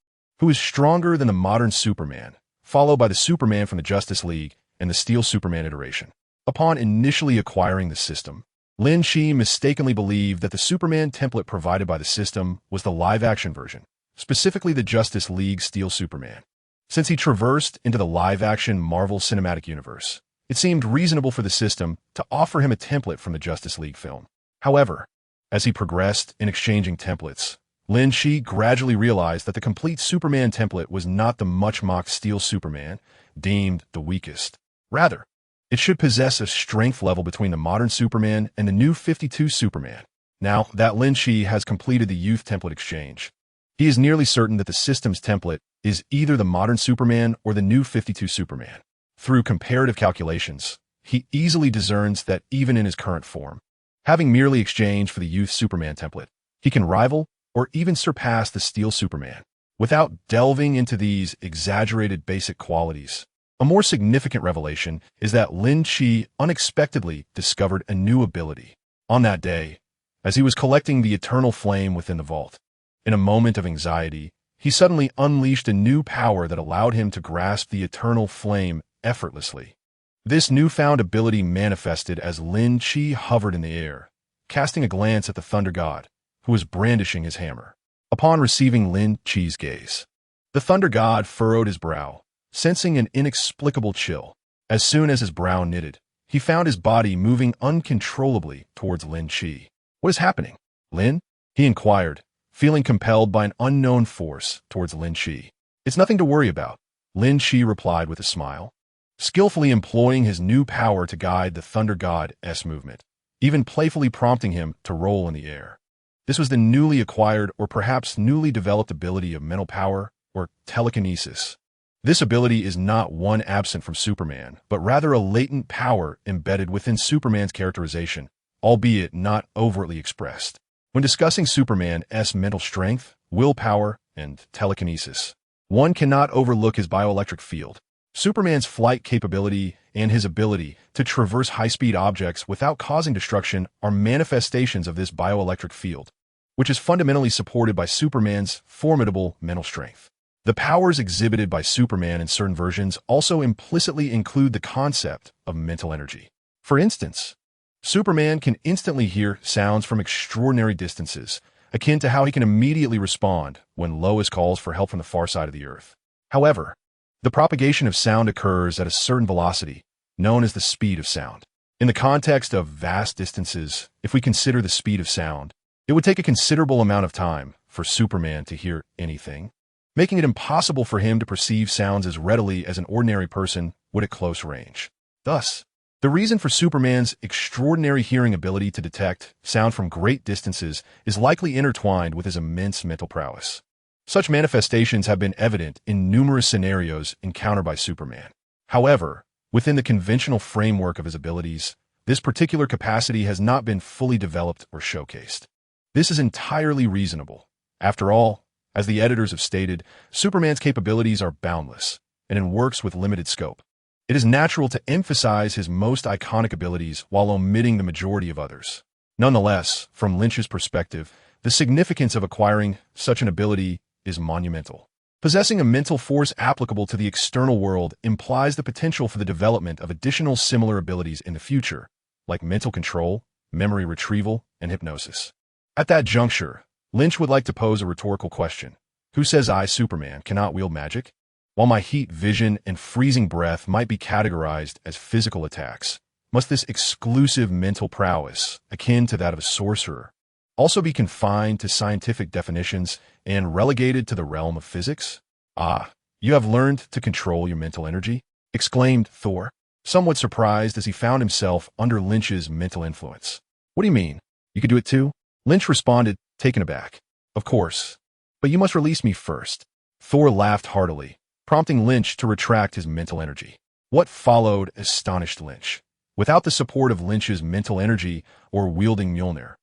who is stronger than the modern Superman, followed by the Superman from the Justice League and the Steel Superman iteration. Upon initially acquiring the system, Lin Qi mistakenly believed that the Superman template provided by the system was the live-action version, specifically the Justice League Steel Superman. Since he traversed into the live-action Marvel Cinematic Universe, it seemed reasonable for the system to offer him a template from the Justice League film. However, as he progressed in exchanging templates, Lin Qi gradually realized that the complete Superman template was not the much-mocked Steel Superman, deemed the weakest. Rather, it should possess a strength level between the modern Superman and the New 52 Superman. Now that Lin Qi has completed the youth template exchange, he is nearly certain that the system's template is either the modern Superman or the New 52 Superman. Through comparative calculations, he easily discerns that even in his current form, having merely exchanged for the youth Superman template, he can rival or even surpass the Steel Superman. Without delving into these exaggerated basic qualities, a more significant revelation is that Lin Qi unexpectedly discovered a new ability. On that day, as he was collecting the eternal flame within the vault, in a moment of anxiety, he suddenly unleashed a new power that allowed him to grasp the eternal flame effortlessly. This newfound ability manifested as Lin Qi hovered in the air, casting a glance at the Thunder God, who was brandishing his hammer. Upon receiving Lin Qi's gaze, the Thunder God furrowed his brow, sensing an inexplicable chill. As soon as his brow knitted, he found his body moving uncontrollably towards Lin Qi. "What is happening, Lin?" he inquired, feeling compelled by an unknown force towards Lin Qi. "It's nothing to worry about," Lin Qi replied with a smile, skillfully employing his new power to guide the Thunder God's movement, even playfully prompting him to roll in the air. This was the newly acquired or perhaps newly developed ability of mental power, or telekinesis. This ability is not one absent from Superman, but rather a latent power embedded within Superman's characterization, albeit not overtly expressed. When discussing Superman's mental strength, willpower, and telekinesis, one cannot overlook his bioelectric field. Superman's flight capability and his ability to traverse high-speed objects without causing destruction are manifestations of this bioelectric field, which is fundamentally supported by Superman's formidable mental strength. The powers exhibited by Superman in certain versions also implicitly include the concept of mental energy. For instance, Superman can instantly hear sounds from extraordinary distances, akin to how he can immediately respond when Lois calls for help from the far side of the Earth. However, the propagation of sound occurs at a certain velocity, known as the speed of sound. In the context of vast distances, if we consider the speed of sound, it would take a considerable amount of time for Superman to hear anything, making it impossible for him to perceive sounds as readily as an ordinary person would at close range. Thus, the reason for Superman's extraordinary hearing ability to detect sound from great distances is likely intertwined with his immense mental prowess. Such manifestations have been evident in numerous scenarios encountered by Superman. However, within the conventional framework of his abilities, this particular capacity has not been fully developed or showcased. This is entirely reasonable. After all, as the editors have stated, Superman's capabilities are boundless, and in works with limited scope, it is natural to emphasize his most iconic abilities while omitting the majority of others. Nonetheless, from Lynch's perspective, the significance of acquiring such an ability is monumental. Possessing a mental force applicable to the external world implies the potential for the development of additional similar abilities in the future, like mental control, memory retrieval, and hypnosis. At that juncture, Lynch would like to pose a rhetorical question. Who says I, Superman, cannot wield magic? While my heat, vision, and freezing breath might be categorized as physical attacks, must this exclusive mental prowess, akin to that of a sorcerer, also be confined to scientific definitions and relegated to the realm of physics? "Ah, you have learned to control your mental energy?" exclaimed Thor, somewhat surprised as he found himself under Lynch's mental influence. "What do you mean? You could do it too?" Lynch responded, taken aback. "Of course. But you must release me first." Thor laughed heartily, prompting Lynch to retract his mental energy. What followed astonished Lynch. Without the support of Lynch's mental energy or wielding Mjolnir,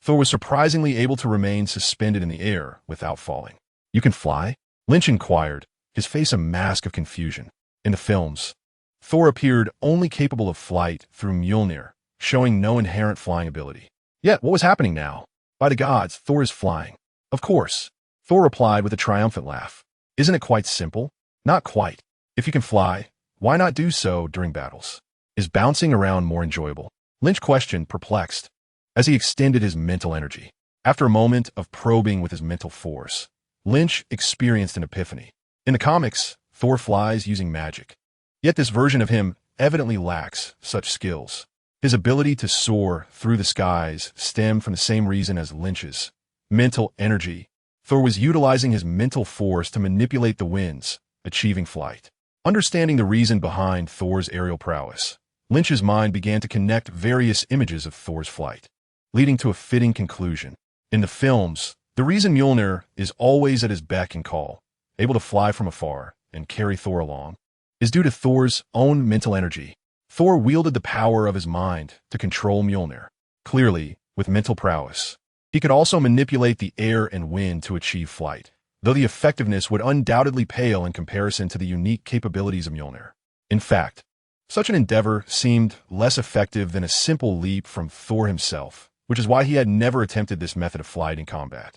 Thor was surprisingly able to remain suspended in the air without falling. "You can fly?" Lin Qi inquired, his face a mask of confusion. In the films, Thor appeared only capable of flight through Mjolnir, showing no inherent flying ability. Yet, what was happening now? By the gods, Thor is flying. Of course, Thor replied with a triumphant laugh. "Isn't it quite simple?" "Not quite. If you can fly, why not do so during battles? Is bouncing around more enjoyable?" Lynch questioned, perplexed, as he extended his mental energy. After a moment of probing with his mental force, Lynch experienced an epiphany. In the comics, Thor flies using magic. Yet this version of him evidently lacks such skills. His ability to soar through the skies stemmed from the same reason as Lynch's: mental energy. Thor was utilizing his mental force to manipulate the winds, achieving flight. Understanding the reason behind Thor's aerial prowess, Lynch's mind began to connect various images of Thor's flight, leading to a fitting conclusion. In the films, the reason Mjolnir is always at his beck and call, able to fly from afar and carry Thor along, is due to Thor's own mental energy. Thor wielded the power of his mind to control Mjolnir. Clearly, with mental prowess, he could also manipulate the air and wind to achieve flight, though the effectiveness would undoubtedly pale in comparison to the unique capabilities of Mjolnir. In fact, such an endeavor seemed less effective than a simple leap from Thor himself, which is why he had never attempted this method of flight in combat.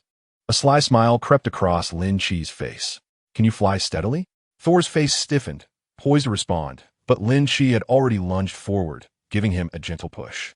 A sly smile crept across Lin Qi's face. "Can you fly steadily?" Thor's face stiffened, poised to respond, but Lin Qi had already lunged forward, giving him a gentle push.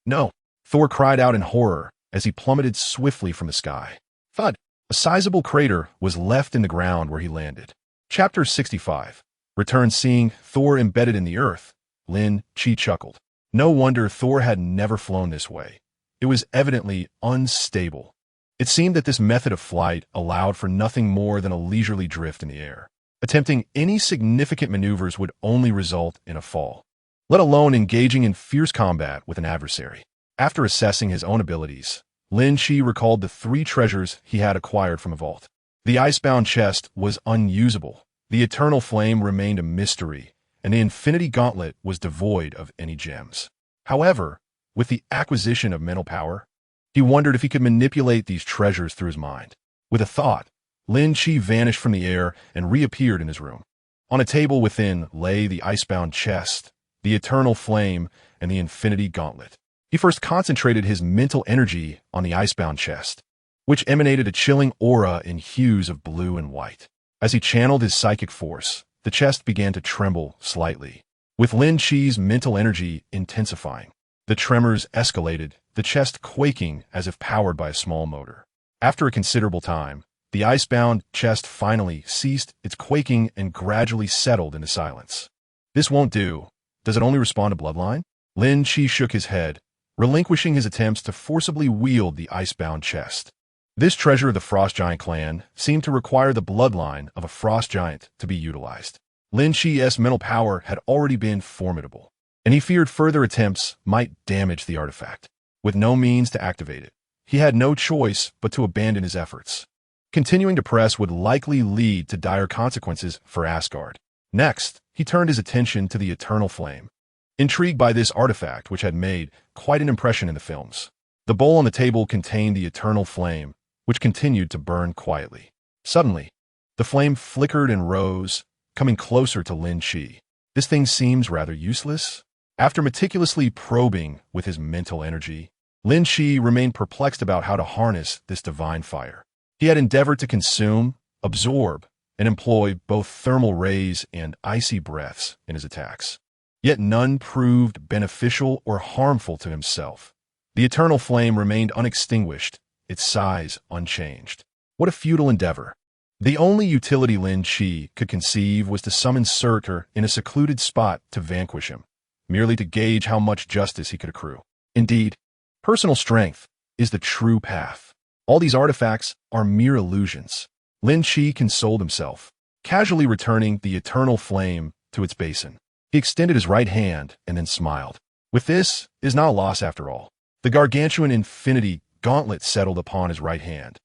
"No!" Thor cried out in horror as he plummeted swiftly from the sky. Thud! A sizable crater was left in the ground where he landed. Chapter 65. Return. Seeing Thor embedded in the earth, Lin Qi chuckled. No wonder Thor had never flown this way. It was evidently unstable. It seemed that this method of flight allowed for nothing more than a leisurely drift in the air. Attempting any significant maneuvers would only result in a fall, let alone engaging in fierce combat with an adversary. After assessing his own abilities, Lin Qi recalled the 3 treasures he had acquired from a vault. The icebound chest was unusable, the eternal flame remained a mystery, and the infinity gauntlet was devoid of any gems. However, with the acquisition of mental power, he wondered if he could manipulate these treasures through his mind. With a thought, Lin Qi vanished from the air and reappeared in his room. On a table within lay the icebound chest, the eternal flame, and the infinity gauntlet. He first concentrated his mental energy on the icebound chest, which emanated a chilling aura in hues of blue and white. As he channeled his psychic force, the chest began to tremble slightly, with Lin Qi's mental energy intensifying. The tremors escalated, the chest quaking as if powered by a small motor. After a considerable time, the icebound chest finally ceased its quaking and gradually settled into silence. "This won't do. Does it only respond to bloodline?" Lin Qi shook his head, relinquishing his attempts to forcibly wield the icebound chest. This treasure of the Frost Giant clan seemed to require the bloodline of a Frost Giant to be utilized. Lin Qi's mental power had already been formidable, and he feared further attempts might damage the artifact. With no means to activate it, he had no choice but to abandon his efforts. Continuing to press would likely lead to dire consequences for Asgard. Next, he turned his attention to the eternal flame, intrigued by this artifact which had made quite an impression in the films. The bowl on the table contained the eternal flame, which continued to burn quietly. Suddenly, the flame flickered and rose, coming closer to Lin Qi. "This thing seems rather useless." After meticulously probing with his mental energy, Lin Qi remained perplexed about how to harness this divine fire. He had endeavored to consume, absorb, and employ both thermal rays and icy breaths in his attacks. Yet none proved beneficial or harmful to himself. The eternal flame remained unextinguished, its size unchanged. What a futile endeavor. The only utility Lin Qi could conceive was to summon Surtur in a secluded spot to vanquish him, merely to gauge how much justice he could accrue. Indeed, personal strength is the true path. All these artifacts are mere illusions. Lin Qi consoled himself, casually returning the eternal flame to its basin. He extended his right hand and then smiled. With this is not a loss after all. The gargantuan infinity gauntlet settled upon his right hand,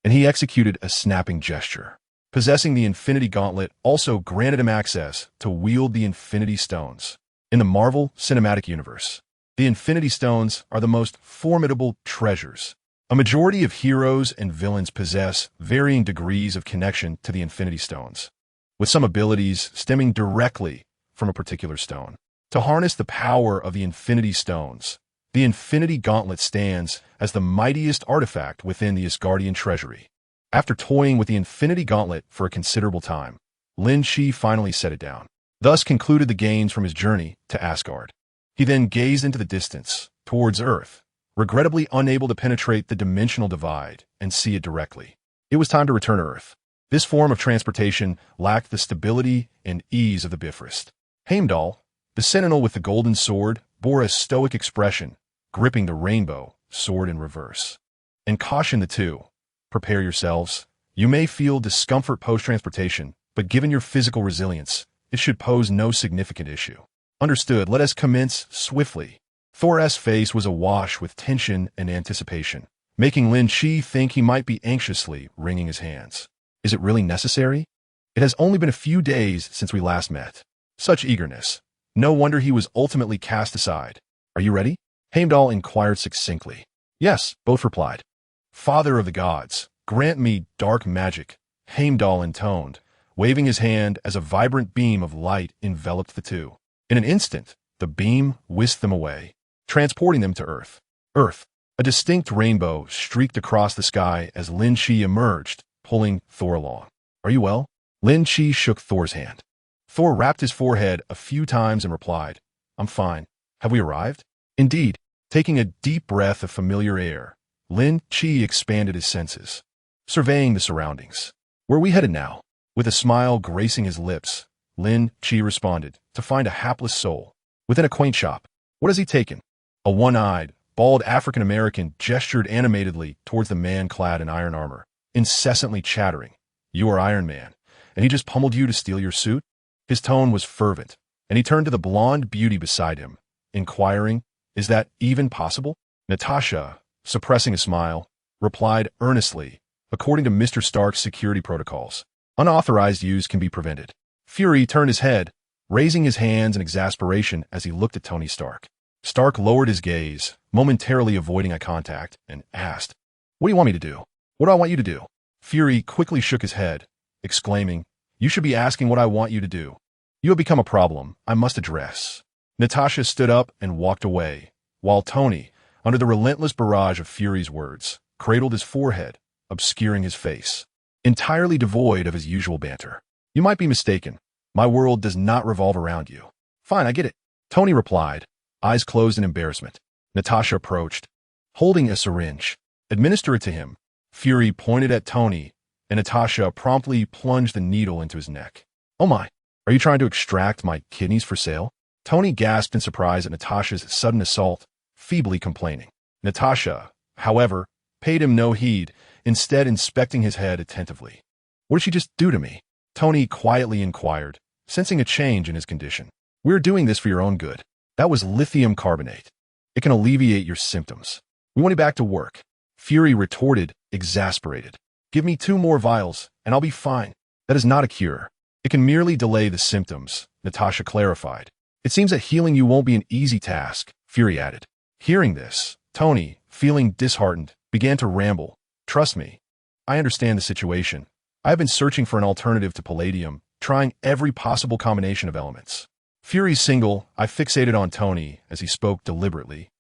and he executed a snapping gesture. Possessing the infinity gauntlet also granted him access to wield the infinity stones. In the Marvel Cinematic Universe, the infinity stones are the most formidable treasures. A majority of heroes and villains possess varying degrees of connection to the Infinity Stones, with some abilities stemming directly from a particular stone. To harness the power of the Infinity Stones, the Infinity Gauntlet stands as the mightiest artifact within the Asgardian treasury. After toying with the Infinity Gauntlet for a considerable time, Lin Qi finally set it down, thus concluded the gains from his journey to Asgard. He then gazed into the distance, towards Earth, regrettably unable to penetrate the dimensional divide and see it directly. It was time to return to Earth. This form of transportation lacked the stability and ease of the Bifrost. Heimdall, the sentinel with the golden sword, bore a stoic expression, gripping the rainbow sword in reverse. And caution the two. Prepare yourselves. You may feel discomfort post-transportation, but given your physical resilience, it should pose no significant issue. Understood. Let us commence swiftly. Thor's face was awash with tension and anticipation, making Lin Qi think he might be anxiously wringing his hands. Is it really necessary? It has only been a few days since we last met. Such eagerness. No wonder he was ultimately cast aside. Are you ready? Heimdall inquired succinctly. Yes, both replied. Father of the gods, grant me dark magic, Heimdall intoned, waving his hand as a vibrant beam of light enveloped the two. In an instant, the beam whisked them away, transporting them to Earth. Earth, a distinct rainbow streaked across the sky as Lin Qi emerged, pulling Thor along. Are you well? Lin Qi shook Thor's hand. Thor rapped his forehead a few times and replied, I'm fine. Have we arrived? Indeed. Taking a deep breath of familiar air, Lin Qi expanded his senses, surveying the surroundings. Where are we headed now? With a smile gracing his lips, Lin Qi responded, to find a hapless soul. Within a quaint shop. What has he taken? A one-eyed, bald African-American gestured animatedly towards the man clad in iron armor, incessantly chattering. You are Iron Man, and he just pummeled you to steal your suit? His tone was fervent, and he turned to the blonde beauty beside him, inquiring, is that even possible? Natasha, suppressing a smile, replied earnestly, according to Mr. Stark's security protocols, unauthorized use can be prevented. Fury turned his head, raising his hands in exasperation as he looked at Tony Stark. Stark lowered his gaze, momentarily avoiding eye contact, and asked, What do you want me to do? What do I want you to do? Fury quickly shook his head, exclaiming, You should be asking what I want you to do. You have become a problem I must address. Natasha stood up and walked away, while Tony, under the relentless barrage of Fury's words, cradled his forehead, obscuring his face, entirely devoid of his usual banter. You might be mistaken. My world does not revolve around you. Fine, I get it. Tony replied, eyes closed in embarrassment. Natasha approached, holding a syringe. Administer it to him. Fury pointed at Tony, and Natasha promptly plunged the needle into his neck. Oh my, are you trying to extract my kidneys for sale? Tony gasped in surprise at Natasha's sudden assault, feebly complaining. Natasha, however, paid him no heed, instead inspecting his head attentively. What did she just do to me? Tony quietly inquired, sensing a change in his condition. We're doing this for your own good. That was lithium carbonate. It can alleviate your symptoms. We want you back to work. Fury retorted, exasperated. Give me 2 more vials, and I'll be fine. That is not a cure. It can merely delay the symptoms, Natasha clarified. It seems that healing you won't be an easy task, Fury added. Hearing this, Tony, feeling disheartened, began to ramble. Trust me. I understand the situation. I have been searching for an alternative to palladium, trying every possible combination of elements. Fury's single, I fixated on Tony as he spoke deliberately.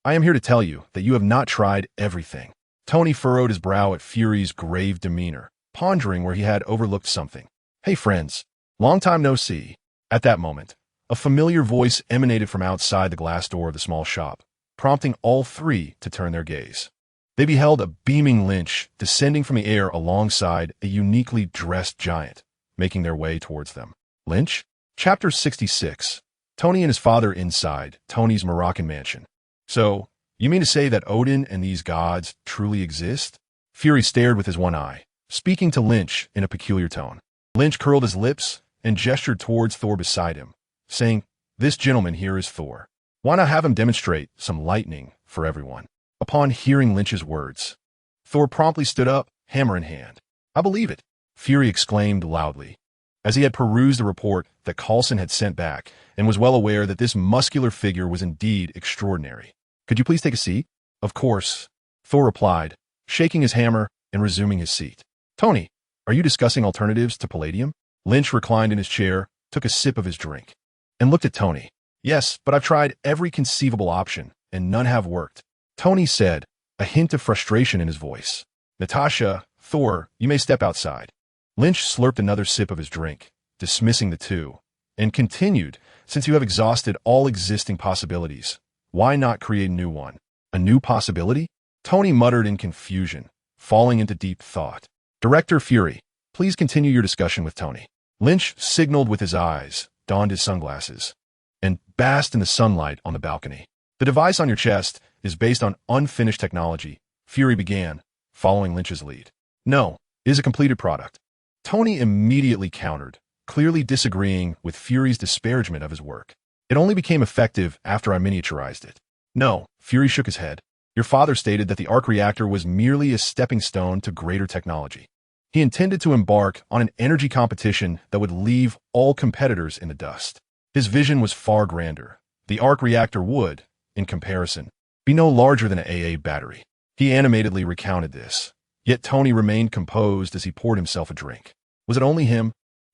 I am here to tell you that you have not tried everything. Tony furrowed his brow at Fury's grave demeanor, pondering where he had overlooked something. Hey friends, long time no see. At that moment, a familiar voice emanated from outside the glass door of the small shop, prompting all 3 to turn their gaze. They beheld a beaming Lynch descending from the air alongside a uniquely dressed giant, making their way towards them. Lynch? Chapter 66. Tony and his father inside Tony's Moroccan mansion. So, you mean to say that Odin and these gods truly exist? Fury stared with his one eye, speaking to Lynch in a peculiar tone. Lynch curled his lips and gestured towards Thor beside him, saying, This gentleman here is Thor. Why not have him demonstrate some lightning for everyone? Upon hearing Lynch's words, Thor promptly stood up, hammer in hand. I believe it, Fury exclaimed loudly, as he had perused the report that Coulson had sent back and was well aware that this muscular figure was indeed extraordinary. Could you please take a seat? Of course, Thor replied, shaking his hammer and resuming his seat. Tony, are you discussing alternatives to palladium? Lynch reclined in his chair, took a sip of his drink, and looked at Tony. Yes, but I've tried every conceivable option, and none have worked. Tony said, a hint of frustration in his voice. Natasha, Thor, you may step outside. Lynch slurped another sip of his drink, dismissing the two, and continued, since you have exhausted all existing possibilities, why not create a new one? A new possibility? Tony muttered in confusion, falling into deep thought. Director Fury, please continue your discussion with Tony. Lynch signaled with his eyes, donned his sunglasses, and basked in the sunlight on the balcony. The device on your chest is based on unfinished technology, Fury began, following Lynch's lead. No, it is a completed product. Tony immediately countered, clearly disagreeing with Fury's disparagement of his work. It only became effective after I miniaturized it. No, Fury shook his head. Your father stated that the arc reactor was merely a stepping stone to greater technology. He intended to embark on an energy competition that would leave all competitors in the dust. His vision was far grander. The arc reactor would, in comparison, be no larger than an AA battery. He animatedly recounted this. Yet Tony remained composed as he poured himself a drink. Was it only him?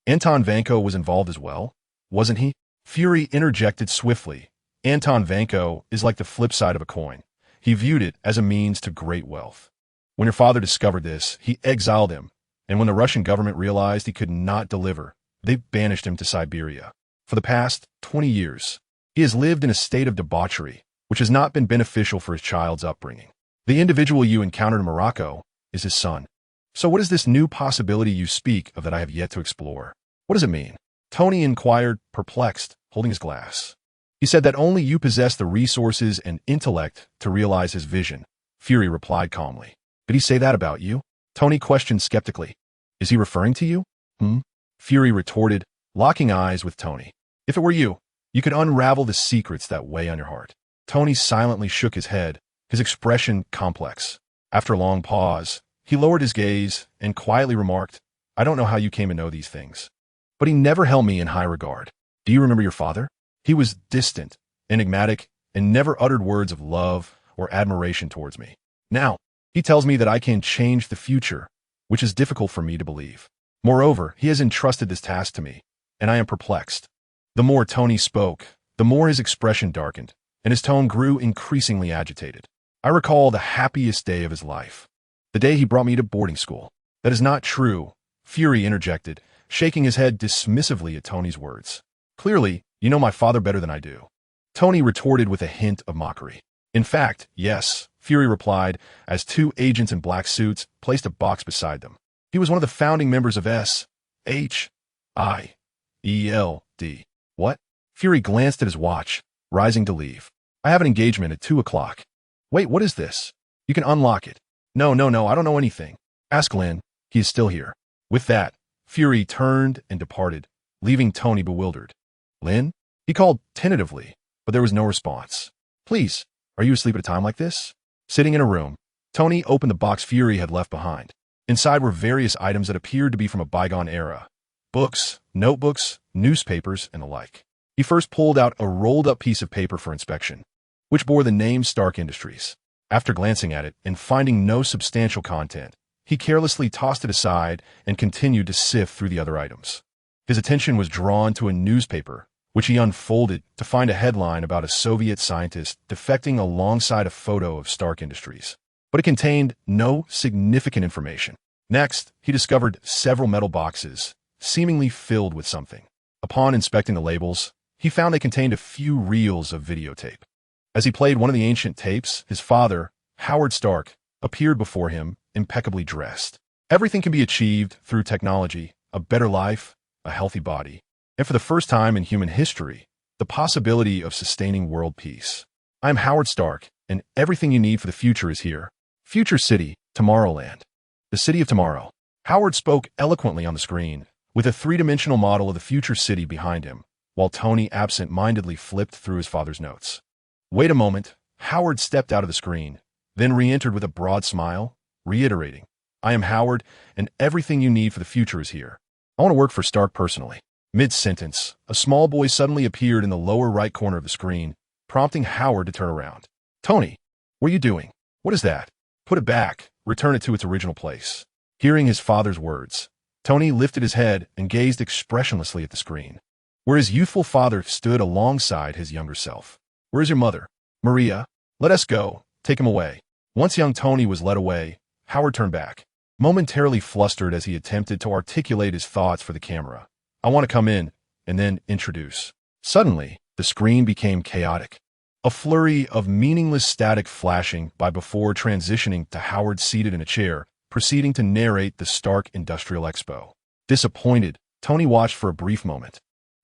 Anton Vanko was involved as well, wasn't he? Fury interjected swiftly. Anton Vanko is like the flip side of a coin. He viewed it as a means to great wealth. When your father discovered this, he exiled him, and when the Russian government realized he could not deliver, they banished him to Siberia. For the past 20 years, he has lived in a state of debauchery, which has not been beneficial for his child's upbringing. The individual you encountered in Morocco is his son. So what is this new possibility you speak of that I have yet to explore? What does it mean? Tony inquired, perplexed, holding his glass. He said that only you possess the resources and intellect to realize his vision. Fury replied calmly. Did he say that about you? Tony questioned skeptically. Is he referring to you? Fury retorted, locking eyes with Tony. If it were you, you could unravel the secrets that weigh on your heart. Tony silently shook his head, his expression complex. After a long pause, he lowered his gaze and quietly remarked, I don't know how you came to know these things, but he never held me in high regard. Do you remember your father? He was distant, enigmatic, and never uttered words of love or admiration towards me. Now, he tells me that I can change the future, which is difficult for me to believe. Moreover, he has entrusted this task to me, and I am perplexed. The more Tony spoke, the more his expression darkened, and his tone grew increasingly agitated. I recall the happiest day of his life, the day he brought me to boarding school. That is not true, Fury interjected, shaking his head dismissively at Tony's words. Clearly, you know my father better than I do. Tony retorted with a hint of mockery. In fact, yes, Fury replied, as two agents in black suits placed a box beside them. He was one of the founding members of S.H.I.E.L.D. What? Fury glanced at his watch, rising to leave. I have an engagement at 2 o'clock. Wait, what is this? You can unlock it. No, I don't know anything. Ask Lin. He is still here. With that, Fury turned and departed, leaving Tony bewildered. Lin? He called tentatively, but there was no response. Please, are you asleep at a time like this? Sitting in a room, Tony opened the box Fury had left behind. Inside were various items that appeared to be from a bygone era. Books, notebooks, newspapers, and the like. He first pulled out a rolled-up piece of paper for inspection, which bore the name Stark Industries. After glancing at it and finding no substantial content, he carelessly tossed it aside and continued to sift through the other items. His attention was drawn to a newspaper, which he unfolded to find a headline about a Soviet scientist defecting alongside a photo of Stark Industries. But it contained no significant information. Next, he discovered several metal boxes, seemingly filled with something. Upon inspecting the labels, he found they contained a few reels of videotape. As he played one of the ancient tapes, his father, Howard Stark, appeared before him, impeccably dressed. Everything can be achieved through technology, a better life, a healthy body, and for the first time in human history, the possibility of sustaining world peace. I am Howard Stark, and everything you need for the future is here. Future City, Tomorrowland. The City of Tomorrow. Howard spoke eloquently on the screen, with a three-dimensional model of the future city behind him, while Tony absent-mindedly flipped through his father's notes. Wait a moment. Howard stepped out of the screen, then re-entered with a broad smile, reiterating, I am Howard, and everything you need for the future is here. I want to work for Stark personally. Mid-sentence, a small boy suddenly appeared in the lower right corner of the screen, prompting Howard to turn around. Tony, what are you doing? What is that? Put it back, return it to its original place. Hearing his father's words, Tony lifted his head and gazed expressionlessly at the screen, where his youthful father stood alongside his younger self. "Where is your mother?" "Maria, let us go. Take him away." Once young Tony was led away, Howard turned back, momentarily flustered as he attempted to articulate his thoughts for the camera. "I want to come in," and then introduce. Suddenly, the screen became chaotic. A flurry of meaningless static flashing by before transitioning to Howard seated in a chair, proceeding to narrate the Stark Industrial Expo. Disappointed, Tony watched for a brief moment,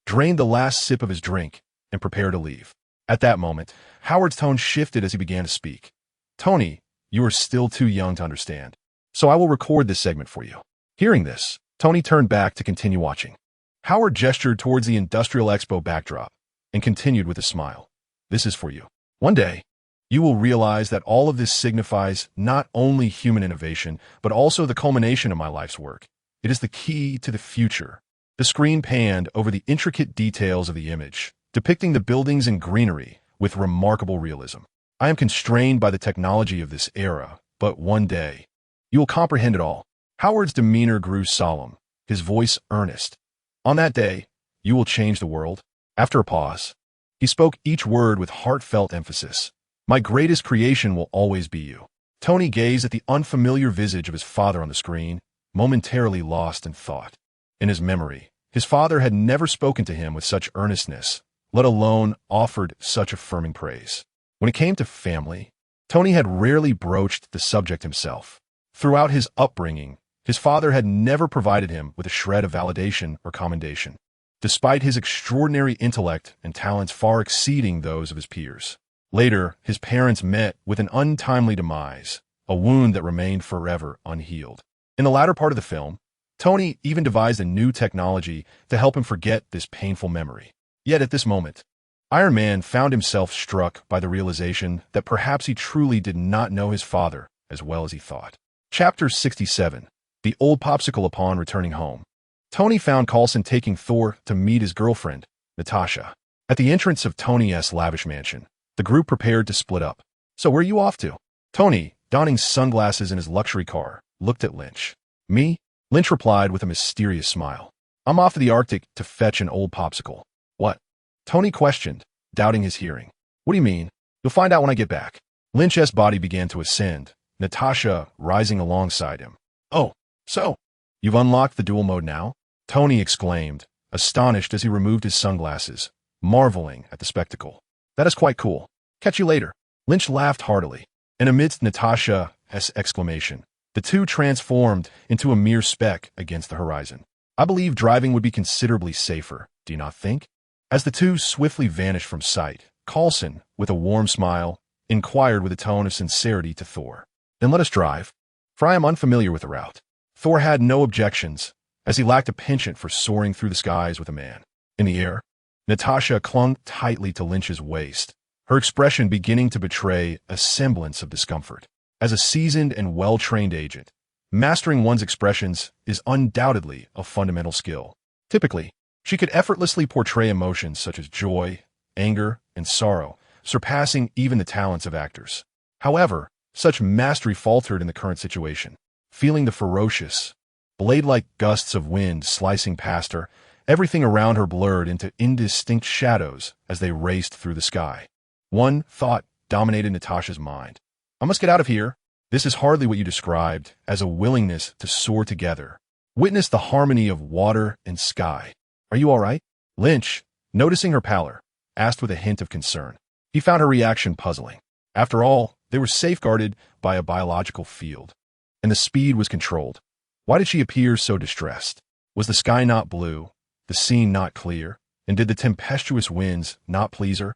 drained the last sip of his drink, and prepared to leave. At that moment, Howard's tone shifted as he began to speak. "Tony, you are still too young to understand, so I will record this segment for you." Hearing this, Tony turned back to continue watching. Howard gestured towards the Industrial Expo backdrop and continued with a smile. "This is for you. One day, you will realize that all of this signifies not only human innovation, but also the culmination of my life's work. It is the key to the future." The screen panned over the intricate details of the image, depicting the buildings and greenery with remarkable realism. "I am constrained by the technology of this era, but one day, you will comprehend it all." Howard's demeanor grew solemn, his voice earnest. "On that day, you will change the world." After a pause, he spoke each word with heartfelt emphasis. "My greatest creation will always be you." Tony gazed at the unfamiliar visage of his father on the screen, momentarily lost in thought. In his memory, his father had never spoken to him with such earnestness, let alone offered such affirming praise. When it came to family, Tony had rarely broached the subject himself. Throughout his upbringing, his father had never provided him with a shred of validation or commendation, despite his extraordinary intellect and talents far exceeding those of his peers. Later, his parents met with an untimely demise, a wound that remained forever unhealed. In the latter part of the film, Tony even devised a new technology to help him forget this painful memory. Yet at this moment, Iron Man found himself struck by the realization that perhaps he truly did not know his father as well as he thought. Chapter 67. The Old Popsicle. Upon returning home, Tony found Coulson taking Thor to meet his girlfriend, Natasha. At the entrance of Tony's lavish mansion, the group prepared to split up. "So where are you off to?" Tony, donning sunglasses in his luxury car, looked at Lynch. "Me?" Lynch replied with a mysterious smile. "I'm off to the Arctic to fetch an old popsicle." "What?" Tony questioned, doubting his hearing. "What do you mean?" "You'll find out when I get back." Lynch's body began to ascend, Natasha rising alongside him. "Oh, so you've unlocked the dual mode now?" Tony exclaimed, astonished as he removed his sunglasses, marveling at the spectacle. "That is quite cool. Catch you later." Lynch laughed heartily, and amidst Natasha's exclamation, the two transformed into a mere speck against the horizon. "I believe driving would be considerably safer, do you not think?" As the two swiftly vanished from sight, Coulson, with a warm smile, inquired with a tone of sincerity to Thor. "Then let us drive, for I am unfamiliar with the route." Thor had no objections, as he lacked a penchant for soaring through the skies with a man. In the air, Natasha clung tightly to Lynch's waist, her expression beginning to betray a semblance of discomfort. As a seasoned and well-trained agent, mastering one's expressions is undoubtedly a fundamental skill. Typically, she could effortlessly portray emotions such as joy, anger, and sorrow, surpassing even the talents of actors. However, such mastery faltered in the current situation. Feeling the ferocious, blade-like gusts of wind slicing past her, everything around her blurred into indistinct shadows as they raced through the sky. One thought dominated Natasha's mind. "I must get out of here." This is hardly what you described as a willingness to soar together. Witness the harmony of water and sky. "Are you all right?" Lynch, noticing her pallor, asked with a hint of concern. He found her reaction puzzling. After all, they were safeguarded by a biological field, and the speed was controlled. Why did she appear so distressed? Was the sky not blue, the scene not clear, and did the tempestuous winds not please her?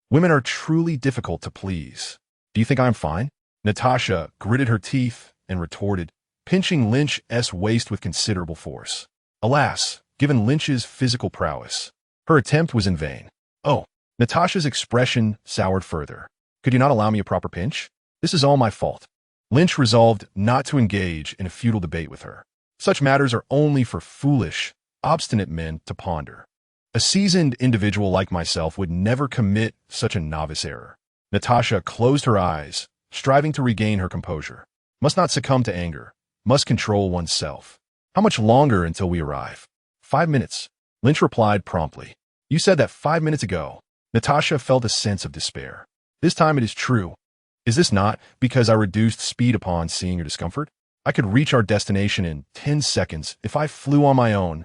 Women are truly difficult to please. "Do you think I'm fine?" Natasha gritted her teeth and retorted, pinching Lynch's waist with considerable force. Alas, given Lynch's physical prowess, her attempt was in vain. "Oh." Natasha's expression soured further. "Could you not allow me a proper pinch? This is all my fault." Lynch resolved not to engage in a futile debate with her. Such matters are only for foolish, obstinate men to ponder. A seasoned individual like myself would never commit such a novice error. Natasha closed her eyes, striving to regain her composure. Must not succumb to anger. Must control oneself. How much longer until we arrive? 5 minutes. Lynch replied promptly. You said that 5 minutes ago. Natasha felt a sense of despair. This time it is true. Is this not because I reduced speed upon seeing your discomfort? I could reach our destination in 10 seconds if I flew on my own.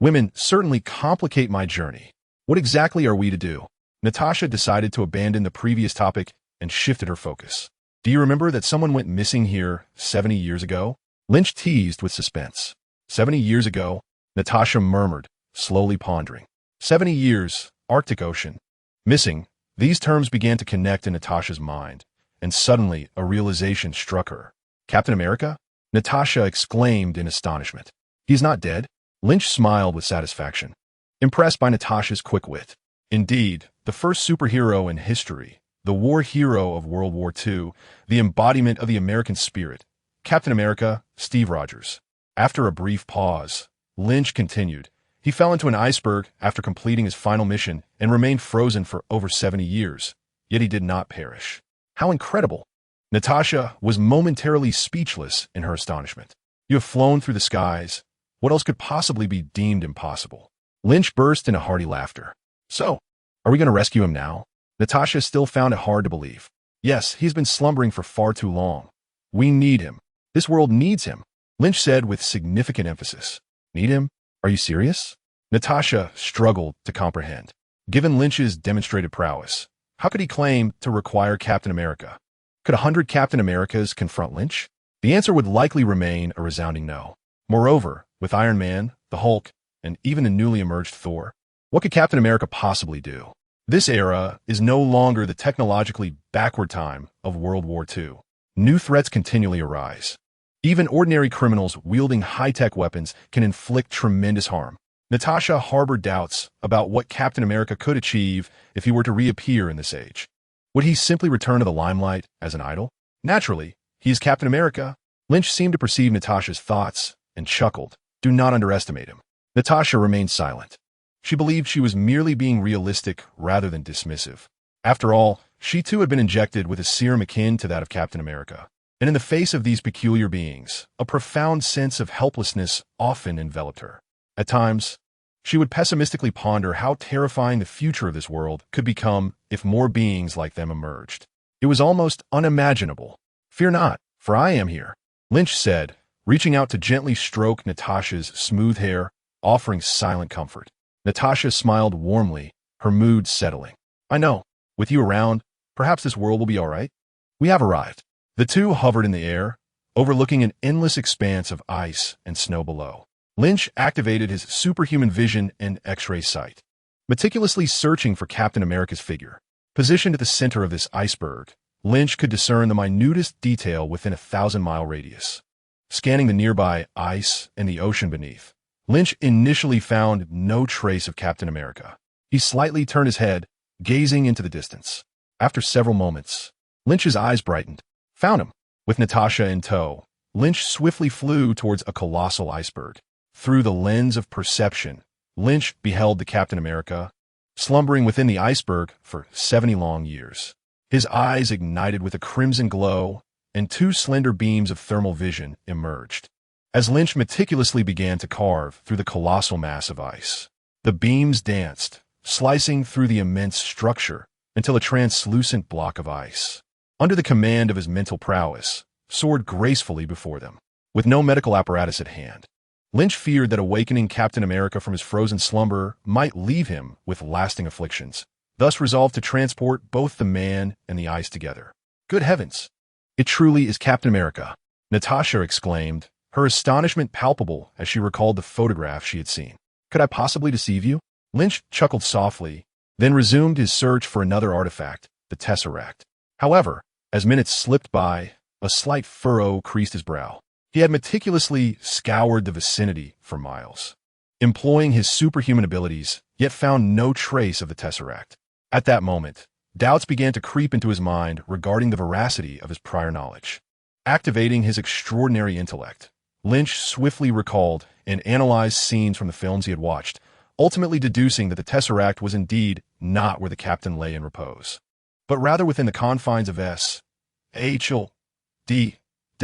Women certainly complicate my journey. What exactly are we to do? Natasha decided to abandon the previous topic and shifted her focus. Do you remember that someone went missing here 70 years ago? Lynch teased with suspense. 70 years ago, Natasha murmured, slowly pondering. 70 years, Arctic Ocean. Missing, these terms began to connect in Natasha's mind, and suddenly a realization struck her. Captain America? Natasha exclaimed in astonishment. He's not dead? Lynch smiled with satisfaction, impressed by Natasha's quick wit. Indeed, the first superhero in history, the war hero of World War II, the embodiment of the American spirit, Captain America, Steve Rogers. After a brief pause, Lynch continued. He fell into an iceberg after completing his final mission and remained frozen for over 70 years, yet he did not perish. How incredible! Natasha was momentarily speechless in her astonishment. You have flown through the skies. What else could possibly be deemed impossible? Lynch burst into hearty laughter. So, are we going to rescue him now? Natasha still found it hard to believe. Yes, he's been slumbering for far too long. We need him. This world needs him, Lynch said with significant emphasis. Need him? Are you serious? Natasha struggled to comprehend. Given Lynch's demonstrated prowess, how could he claim to require Captain America? Could 100 Captain Americas confront Lynch? The answer would likely remain a resounding no. Moreover, with Iron Man, the Hulk, and even the newly emerged Thor, what could Captain America possibly do? This era is no longer the technologically backward time of World War II. New threats continually arise. Even ordinary criminals wielding high-tech weapons can inflict tremendous harm. Natasha harbored doubts about what Captain America could achieve if he were to reappear in this age. Would he simply return to the limelight as an idol? Naturally, he is Captain America. Lynch seemed to perceive Natasha's thoughts and chuckled. Do not underestimate him. Natasha remained silent. She believed she was merely being realistic rather than dismissive. After all, she too had been injected with a serum akin to that of Captain America. And in the face of these peculiar beings, a profound sense of helplessness often enveloped her. At times, she would pessimistically ponder how terrifying the future of this world could become if more beings like them emerged. It was almost unimaginable. Fear not, for I am here, Lynch said, reaching out to gently stroke Natasha's smooth hair, offering silent comfort. Natasha smiled warmly, her mood settling. I know. With you around, perhaps this world will be all right. We have arrived. The two hovered in the air, overlooking an endless expanse of ice and snow below. Lynch activated his superhuman vision and X-ray sight, meticulously searching for Captain America's figure. Positioned at the center of this iceberg, Lynch could discern the minutest detail within a 1,000-mile radius. Scanning the nearby ice and the ocean beneath, Lynch initially found no trace of Captain America. He slightly turned his head, gazing into the distance. After several moments, Lynch's eyes brightened. Found him. With Natasha in tow, Lynch swiftly flew towards a colossal iceberg. Through the lens of perception, Lynch beheld the Captain America, slumbering within the iceberg for 70 long years. His eyes ignited with a crimson glow, and two slender beams of thermal vision emerged. As Lynch meticulously began to carve through the colossal mass of ice, the beams danced, slicing through the immense structure until a translucent block of ice, under the command of his mental prowess, soared gracefully before them. With no medical apparatus at hand, Lynch feared that awakening Captain America from his frozen slumber might leave him with lasting afflictions, thus resolved to transport both the man and the ice together. Good heavens! It truly is Captain America, Natasha exclaimed, her astonishment palpable as she recalled the photograph she had seen. Could I possibly deceive you? Lynch chuckled softly, then resumed his search for another artifact, the Tesseract. However, as minutes slipped by, a slight furrow creased his brow. He had meticulously scoured the vicinity for miles, employing his superhuman abilities, yet found no trace of the Tesseract. At that moment, doubts began to creep into his mind regarding the veracity of his prior knowledge. Activating his extraordinary intellect, Lynch swiftly recalled and analyzed scenes from the films he had watched, ultimately deducing that the Tesseract was indeed not where the captain lay in repose, but rather within the confines of S.H.L.D.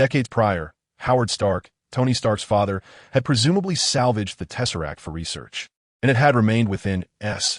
Decades prior, Howard Stark, Tony Stark's father, had presumably salvaged the Tesseract for research, and it had remained within S.H.I.E.L.D.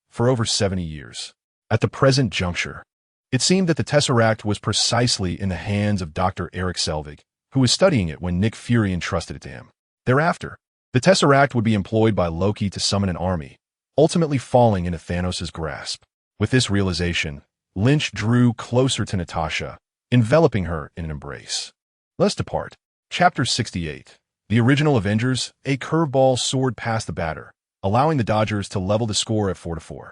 for over 70 years. At the present juncture, it seemed that the Tesseract was precisely in the hands of Dr. Eric Selvig, who was studying it when Nick Fury entrusted it to him. Thereafter, the Tesseract would be employed by Loki to summon an army, ultimately falling into Thanos' grasp. With this realization, Lynch drew closer to Natasha, enveloping her in an embrace. Let's depart. Chapter 68. The original Avengers, a curveball soared past the batter, allowing the Dodgers to level the score at 4-4.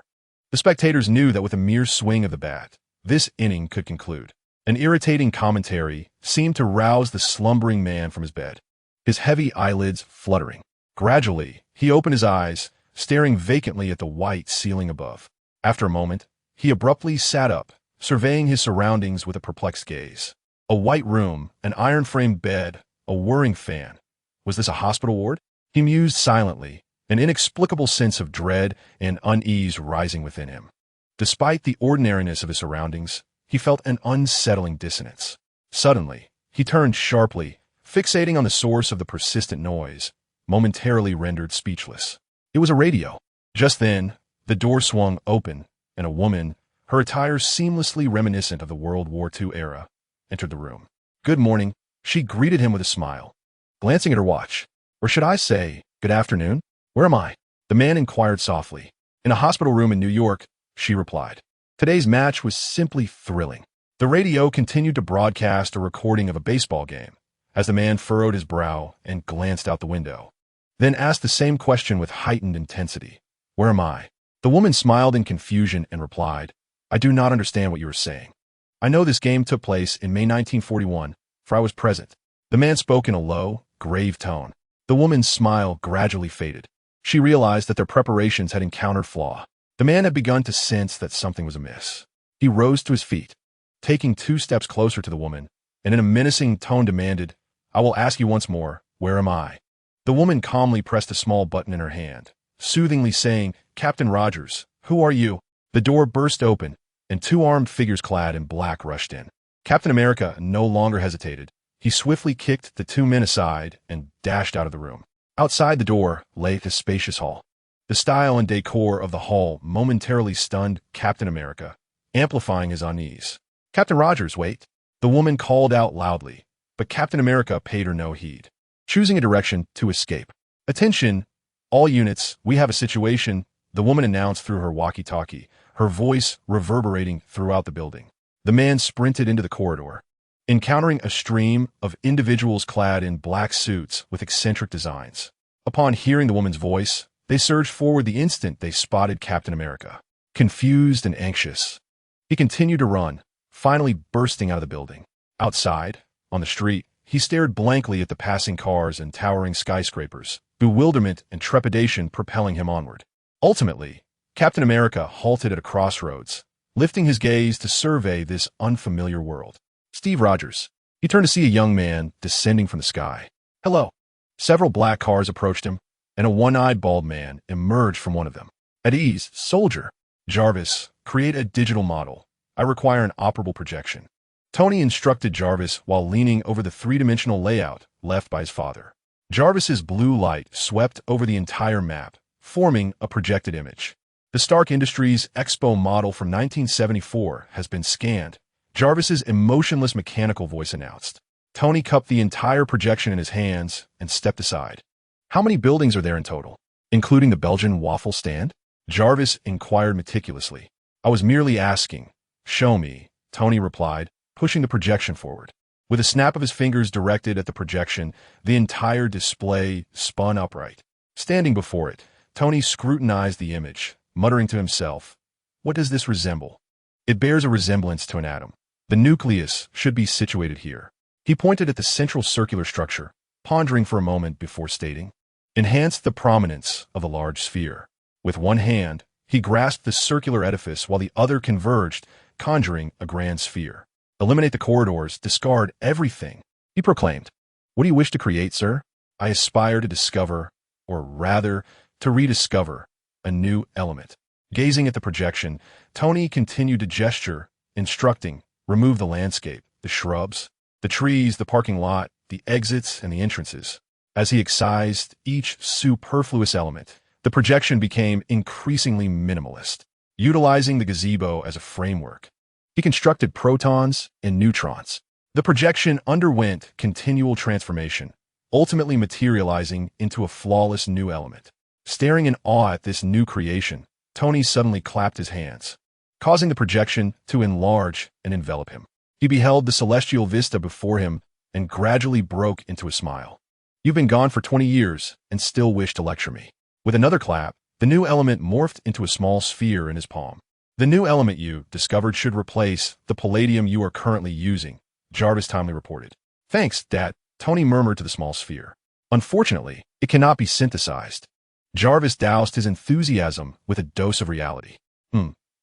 The spectators knew that with a mere swing of the bat, this inning could conclude. An irritating commentary seemed to rouse the slumbering man from his bed, his heavy eyelids fluttering. Gradually, he opened his eyes, staring vacantly at the white ceiling above. After a moment, he abruptly sat up, surveying his surroundings with a perplexed gaze. A white room, an iron-framed bed, a whirring fan. Was this a hospital ward? He mused silently, an inexplicable sense of dread and unease rising within him. Despite the ordinariness of his surroundings, he felt an unsettling dissonance. Suddenly, he turned sharply, fixating on the source of the persistent noise, momentarily rendered speechless. It was a radio. Just then, the door swung open, and a woman, her attire seamlessly reminiscent of the World War II era, entered the room. "Good morning," she greeted him with a smile, glancing at her watch. "Or should I say, good afternoon? Where am I?" The man inquired softly. "In a hospital room in New York," she replied. Today's match was simply thrilling. The radio continued to broadcast a recording of a baseball game, as the man furrowed his brow and glanced out the window, then asked the same question with heightened intensity. "Where am I?" The woman smiled in confusion and replied, "I do not understand what you are saying. I know this game took place in May 1941, for I was present." The man spoke in a low, grave tone. The woman's smile gradually faded. She realized that their preparations had encountered flaw. The man had begun to sense that something was amiss. He rose to his feet, taking 2 steps closer to the woman, and in a menacing tone demanded, "I will ask you once more, where am I?" The woman calmly pressed a small button in her hand, soothingly saying, "Captain Rogers, who are you?" The door burst open, and 2 armed figures clad in black rushed in. Captain America no longer hesitated. He swiftly kicked the 2 men aside and dashed out of the room. Outside the door lay the spacious hall. The style and decor of the hall momentarily stunned Captain America, amplifying his unease. "Captain Rogers, wait!" The woman called out loudly, but Captain America paid her no heed, choosing a direction to escape. "Attention, all units, we have a situation," the woman announced through her walkie-talkie, her voice reverberating throughout the building. The man sprinted into the corridor, encountering a stream of individuals clad in black suits with eccentric designs. Upon hearing the woman's voice, they surged forward the instant they spotted Captain America. Confused and anxious, he continued to run, finally bursting out of the building. Outside, on the street, he stared blankly at the passing cars and towering skyscrapers, bewilderment and trepidation propelling him onward. Ultimately, Captain America halted at a crossroads, lifting his gaze to survey this unfamiliar world. "Steve Rogers." He turned to see a young man descending from the sky. "Hello." Several black cars approached him, and a one-eyed bald man emerged from one of them. "At ease, soldier." "Jarvis, create a digital model. I require an operable projection." Tony instructed Jarvis while leaning over the 3-dimensional layout left by his father. Jarvis's blue light swept over the entire map, forming a projected image. "The Stark Industries Expo model from 1974 has been scanned," Jarvis's emotionless mechanical voice announced. Tony cupped the entire projection in his hands and stepped aside. "How many buildings are there in total, including the Belgian waffle stand?" Jarvis inquired meticulously. "I was merely asking. Show me," Tony replied, pushing the projection forward. With a snap of his fingers directed at the projection, the entire display spun upright. Standing before it, Tony scrutinized the image, muttering to himself, "What does this resemble?" "It bears a resemblance to an atom. The nucleus should be situated here." He pointed at the central circular structure, pondering for a moment before stating, "Enhance the prominence of the large sphere." With one hand, he grasped the circular edifice while the other converged, conjuring a grand sphere. "Eliminate the corridors, discard everything," he proclaimed. "What do you wish to create, sir?" "I aspire to discover, or rather, to rediscover, a new element." Gazing at the projection, Tony continued to gesture, instructing, remove the landscape, the shrubs, the trees, the parking lot, the exits, and the entrances. As he excised each superfluous element, the projection became increasingly minimalist, utilizing the gazebo as a framework. He constructed protons and neutrons. The projection underwent continual transformation, ultimately materializing into a flawless new element. Staring in awe at this new creation, Tony suddenly clapped his hands, causing the projection to enlarge and envelop him. He beheld the celestial vista before him and gradually broke into a smile. You've been gone for 20 years and still wish to lecture me. With another clap, the new element morphed into a small sphere in his palm. The new element you discovered should replace the palladium you are currently using, Jarvis timely reported. Thanks, Dad, Tony murmured to the small sphere. Unfortunately, it cannot be synthesized. Jarvis doused his enthusiasm with a dose of reality.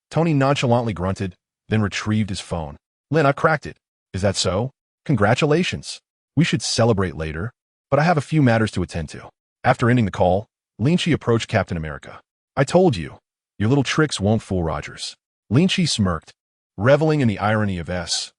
Tony nonchalantly grunted, then retrieved his phone. Lin, I cracked it. Is that so? Congratulations. We should celebrate later, but I have a few matters to attend to. After ending the call, Lin Qi approached Captain America. I told you, your little tricks won't fool Rogers. Lin Qi smirked, reveling in the irony of S-H-I-E-L-D,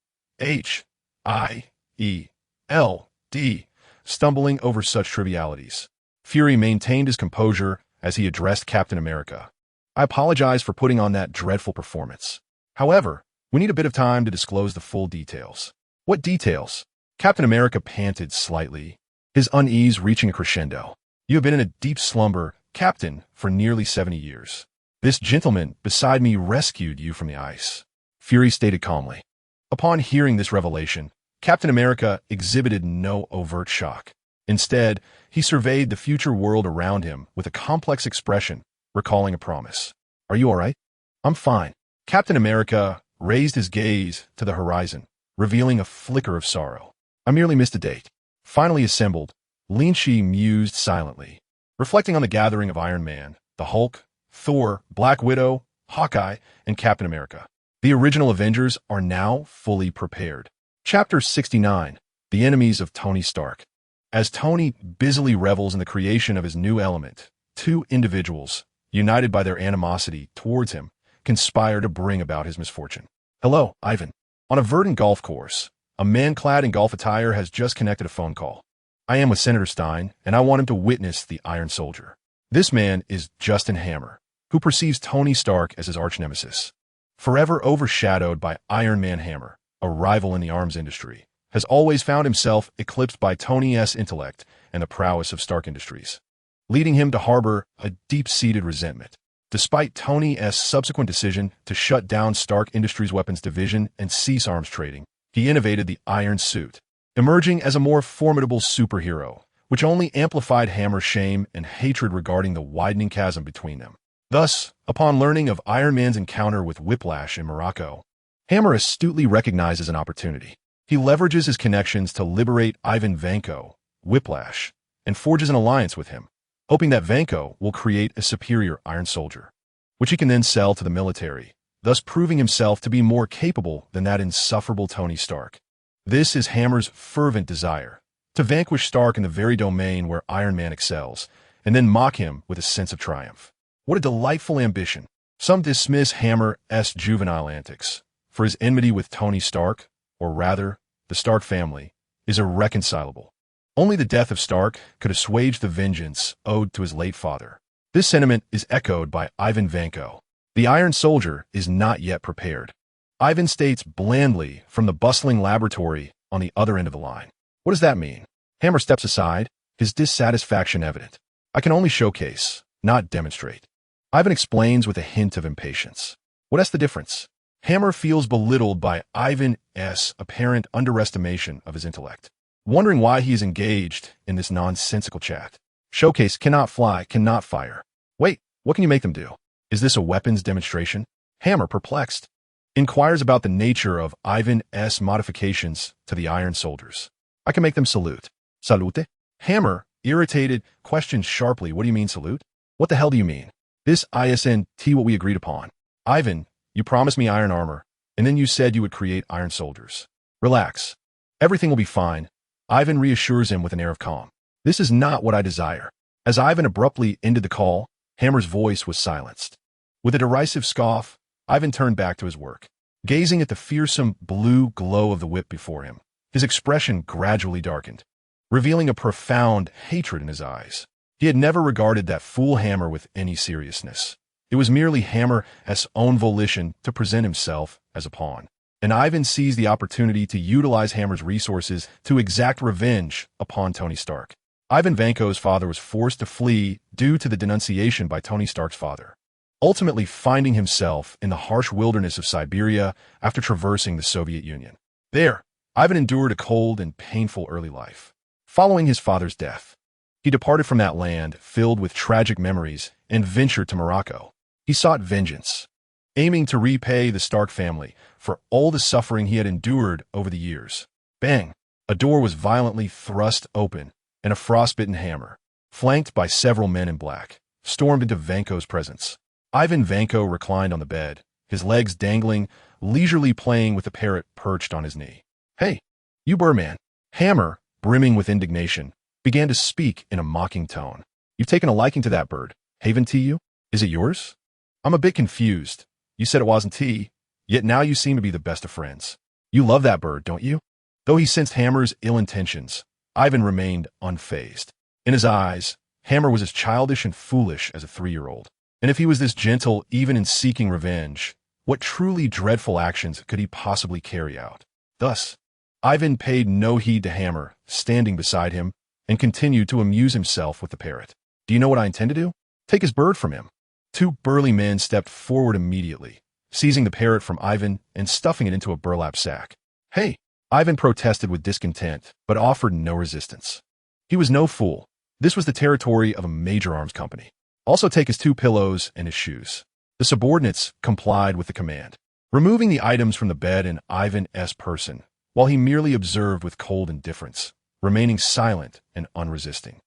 stumbling over such trivialities. Fury maintained his composure as he addressed Captain America. I apologize for putting on that dreadful performance. However, we need a bit of time to disclose the full details. What details? Captain America panted slightly, his unease reaching a crescendo. You have been in a deep slumber, Captain, for nearly 70 years. This gentleman beside me rescued you from the ice. Fury stated calmly. Upon hearing this revelation, Captain America exhibited no overt shock. Instead, he surveyed the future world around him with a complex expression, recalling a promise. Are you all right? I'm fine. Captain America raised his gaze to the horizon, revealing a flicker of sorrow. I merely missed a date. Finally assembled, Lin Qi mused silently, reflecting on the gathering of Iron Man, the Hulk, Thor, Black Widow, Hawkeye, and Captain America. The original Avengers are now fully prepared. Chapter 69, The Enemies of Tony Stark. As Tony busily revels in the creation of his new element, two individuals, united by their animosity towards him, conspire to bring about his misfortune. Hello, Ivan. On a verdant golf course, a man clad in golf attire has just connected a phone call. I am with Senator Stein, and I want him to witness the Iron Soldier. This man is Justin Hammer, who perceives Tony Stark as his arch-nemesis. Forever overshadowed by Iron Man Hammer, a rival in the arms industry, has always found himself eclipsed by Tony's intellect and the prowess of Stark Industries, leading him to harbor a deep-seated resentment. Despite Tony's subsequent decision to shut down Stark Industries' weapons division and cease arms trading, he innovated the Iron Suit, emerging as a more formidable superhero, which only amplified Hammer's shame and hatred regarding the widening chasm between them. Thus, upon learning of Iron Man's encounter with Whiplash in Morocco, Hammer astutely recognizes an opportunity. He leverages his connections to liberate Ivan Vanko, Whiplash, and forges an alliance with him, hoping that Vanko will create a superior Iron Soldier, which he can then sell to the military, thus proving himself to be more capable than that insufferable Tony Stark. This is Hammer's fervent desire, to vanquish Stark in the very domain where Iron Man excels, and then mock him with a sense of triumph. What a delightful ambition. Some dismiss Hammer's juvenile antics, for his enmity with Tony Stark, or rather, the Stark family, is irreconcilable. Only the death of Stark could assuage the vengeance owed to his late father. This sentiment is echoed by Ivan Vanko. The Iron Soldier is not yet prepared. Ivan states blandly from the bustling laboratory on the other end of the line. What does that mean? Hammer steps aside, his dissatisfaction evident. I can only showcase, not demonstrate. Ivan explains with a hint of impatience. What's the difference? Hammer feels belittled by Ivan's apparent underestimation of his intellect, wondering why he is engaged in this nonsensical chat. Showcase cannot fly, cannot fire. Wait, what can you make them do? Is this a weapons demonstration? Hammer, perplexed, inquires about the nature of Ivan's modifications to the Iron Soldiers. I can make them salute. Salute? Hammer, irritated, questions sharply, what do you mean salute? What the hell do you mean? This isn't what we agreed upon. Ivan, you promised me iron armor, and then you said you would create Iron Soldiers. Relax. Everything will be fine. Ivan reassures him with an air of calm. This is not what I desire. As Ivan abruptly ended the call, Hammer's voice was silenced. With a derisive scoff, Ivan turned back to his work. Gazing at the fearsome blue glow of the whip before him, his expression gradually darkened, revealing a profound hatred in his eyes. He had never regarded that fool Hammer with any seriousness. It was merely Hammer's own volition to present himself as a pawn. And Ivan seized the opportunity to utilize Hammer's resources to exact revenge upon Tony Stark. Ivan Vanko's father was forced to flee due to the denunciation by Tony Stark's father, ultimately finding himself in the harsh wilderness of Siberia after traversing the Soviet Union. There, Ivan endured a cold and painful early life. Following his father's death, he departed from that land filled with tragic memories and ventured to Morocco. He sought vengeance, aiming to repay the Stark family for all the suffering he had endured over the years. Bang! A door was violently thrust open, and a frostbitten Hammer, flanked by several men in black, stormed into Vanko's presence. Ivan Vanko reclined on the bed, his legs dangling, leisurely playing with the parrot perched on his knee. "Hey, you Burman." Hammer, brimming with indignation, began to speak in a mocking tone. "You've taken a liking to that bird. Haven tea you? Is it yours? I'm a bit confused. You said it wasn't tea, yet now you seem to be the best of friends. You love that bird, don't you?" Though he sensed Hammer's ill intentions, Ivan remained unfazed. In his eyes, Hammer was as childish and foolish as a 3-year-old. And if he was this gentle even in seeking revenge, what truly dreadful actions could he possibly carry out? Thus, Ivan paid no heed to Hammer, standing beside him, and continued to amuse himself with the parrot. "Do you know what I intend to do? Take his bird from him." Two burly men stepped forward immediately, seizing the parrot from Ivan and stuffing it into a burlap sack. "Hey!" Ivan protested with discontent, but offered no resistance. He was no fool. This was the territory of a major arms company. "Also take his 2 pillows and his shoes." The subordinates complied with the command, removing the items from the bed in Ivan's person, while he merely observed with cold indifference, remaining silent and unresisting.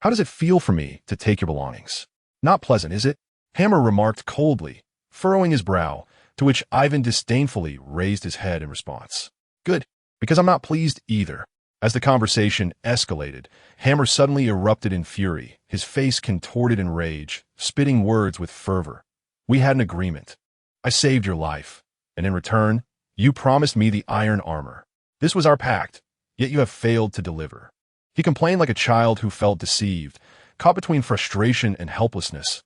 "How does it feel for me to take your belongings? Not pleasant, is it?" Hammer remarked coldly, furrowing his brow, to which Ivan disdainfully raised his head in response. "Good, because I'm not pleased either." As the conversation escalated, Hammer suddenly erupted in fury, his face contorted in rage, spitting words with fervor. "We had an agreement. I saved your life, and in return, you promised me the iron armor. This was our pact, yet you have failed to deliver." He complained like a child who felt deceived, caught between frustration and helplessness.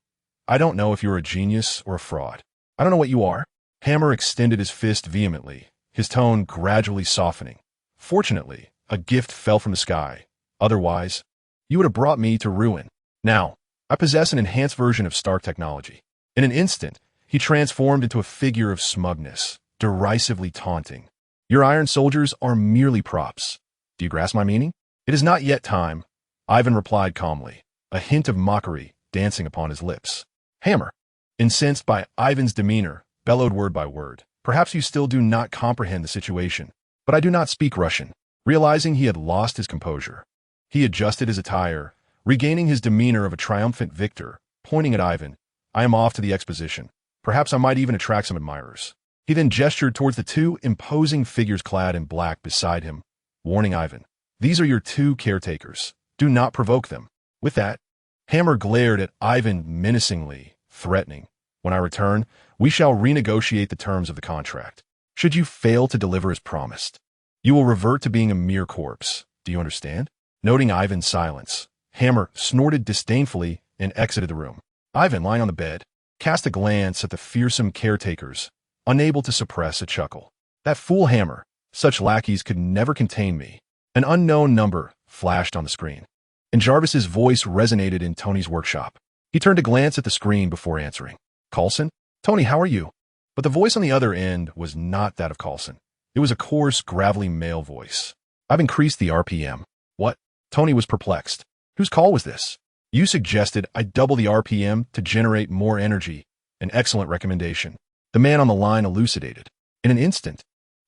"I don't know if you're a genius or a fraud. I don't know what you are." Hammer extended his fist vehemently, his tone gradually softening. "Fortunately, a gift fell from the sky. Otherwise, you would have brought me to ruin. Now, I possess an enhanced version of Stark technology." In an instant, he transformed into a figure of smugness, derisively taunting. "Your iron soldiers are merely props. Do you grasp my meaning?" "It is not yet time," Ivan replied calmly, a hint of mockery dancing upon his lips. Hammer, incensed by Ivan's demeanor, bellowed word by word. "Perhaps you still do not comprehend the situation, but I do not speak Russian." Realizing he had lost his composure, he adjusted his attire, regaining his demeanor of a triumphant victor, pointing at Ivan. "I am off to the exposition. Perhaps I might even attract some admirers." He then gestured towards the 2 imposing figures clad in black beside him, warning Ivan, "These are your 2 caretakers. Do not provoke them." With that, Hammer glared at Ivan menacingly, threatening, "When I return, we shall renegotiate the terms of the contract. Should you fail to deliver as promised, you will revert to being a mere corpse. Do you understand?" Noting Ivan's silence, Hammer snorted disdainfully and exited the room. Ivan, lying on the bed, cast a glance at the fearsome caretakers, unable to suppress a chuckle. "That fool Hammer. Such lackeys could never contain me." An unknown number flashed on the screen, and Jarvis's voice resonated in Tony's workshop. He turned to glance at the screen before answering. "Coulson? Tony, how are you?" But the voice on the other end was not that of Coulson. It was a coarse, gravelly male voice. "I've increased the RPM." "What?" Tony was perplexed. "Whose call was this?" "You suggested I double the RPM to generate more energy. An excellent recommendation." The man on the line elucidated. In an instant,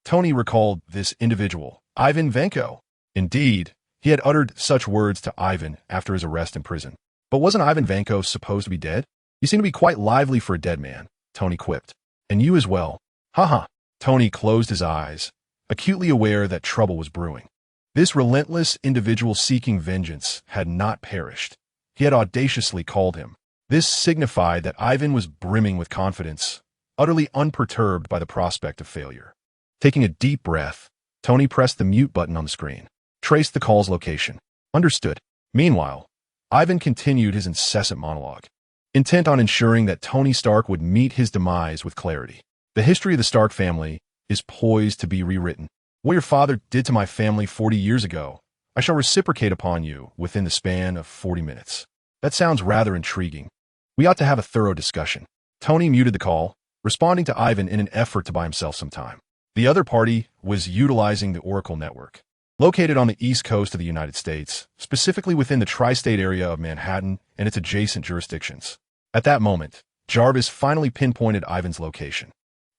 Tony recalled this individual, Ivan Vanko. Indeed, he had uttered such words to Ivan after his arrest in prison. But wasn't Ivan Vanko supposed to be dead? "You seem to be quite lively for a dead man," Tony quipped. "And you as well." "Ha." Tony closed his eyes, acutely aware that trouble was brewing. This relentless individual seeking vengeance had not perished. He had audaciously called him. This signified that Ivan was brimming with confidence, utterly unperturbed by the prospect of failure. Taking a deep breath, Tony pressed the mute button on the screen. Traced the call's location. Understood. Meanwhile, Ivan continued his incessant monologue, intent on ensuring that Tony Stark would meet his demise with clarity. The history of the Stark family is poised to be rewritten. What your father did to my family 40 years ago, I shall reciprocate upon you within the span of 40 minutes. That sounds rather intriguing. We ought to have a thorough discussion. Tony muted the call, responding to Ivan in an effort to buy himself some time. The other party was utilizing the Oracle network, located on the east coast of the United States, specifically within the tri-state area of Manhattan and its adjacent jurisdictions. At that moment, Jarvis finally pinpointed Ivan's location.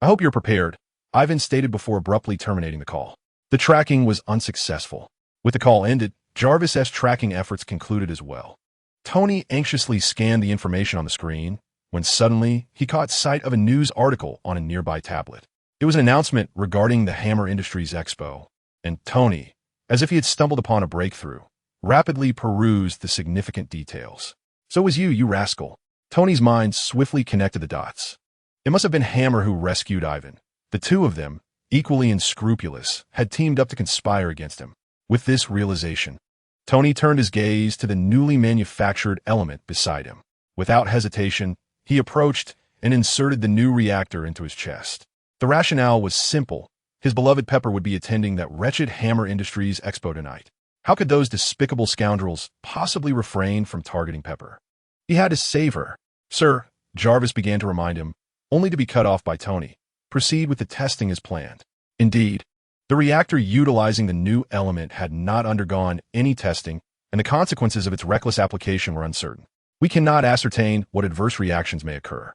I hope you're prepared, Ivan stated before abruptly terminating the call. The tracking was unsuccessful. With the call ended, Jarvis's tracking efforts concluded as well. Tony anxiously scanned the information on the screen when suddenly he caught sight of a news article on a nearby tablet. It was an announcement regarding the Hammer Industries Expo, and Tony, as if he had stumbled upon a breakthrough, rapidly perused the significant details. So it was you rascal. Tony's mind swiftly connected the dots. It must have been Hammer who rescued Ivan. The two of them, equally unscrupulous, had teamed up to conspire against him. With this realization, Tony turned his gaze to the newly manufactured element beside him. Without hesitation, he approached and inserted the new reactor into his chest. The rationale was simple. His beloved Pepper would be attending that wretched Hammer Industries Expo tonight. How could those despicable scoundrels possibly refrain from targeting Pepper? He had to save her. Sir, Jarvis began to remind him, only to be cut off by Tony. Proceed with the testing as planned. Indeed, the reactor utilizing the new element had not undergone any testing, and the consequences of its reckless application were uncertain. We cannot ascertain what adverse reactions may occur.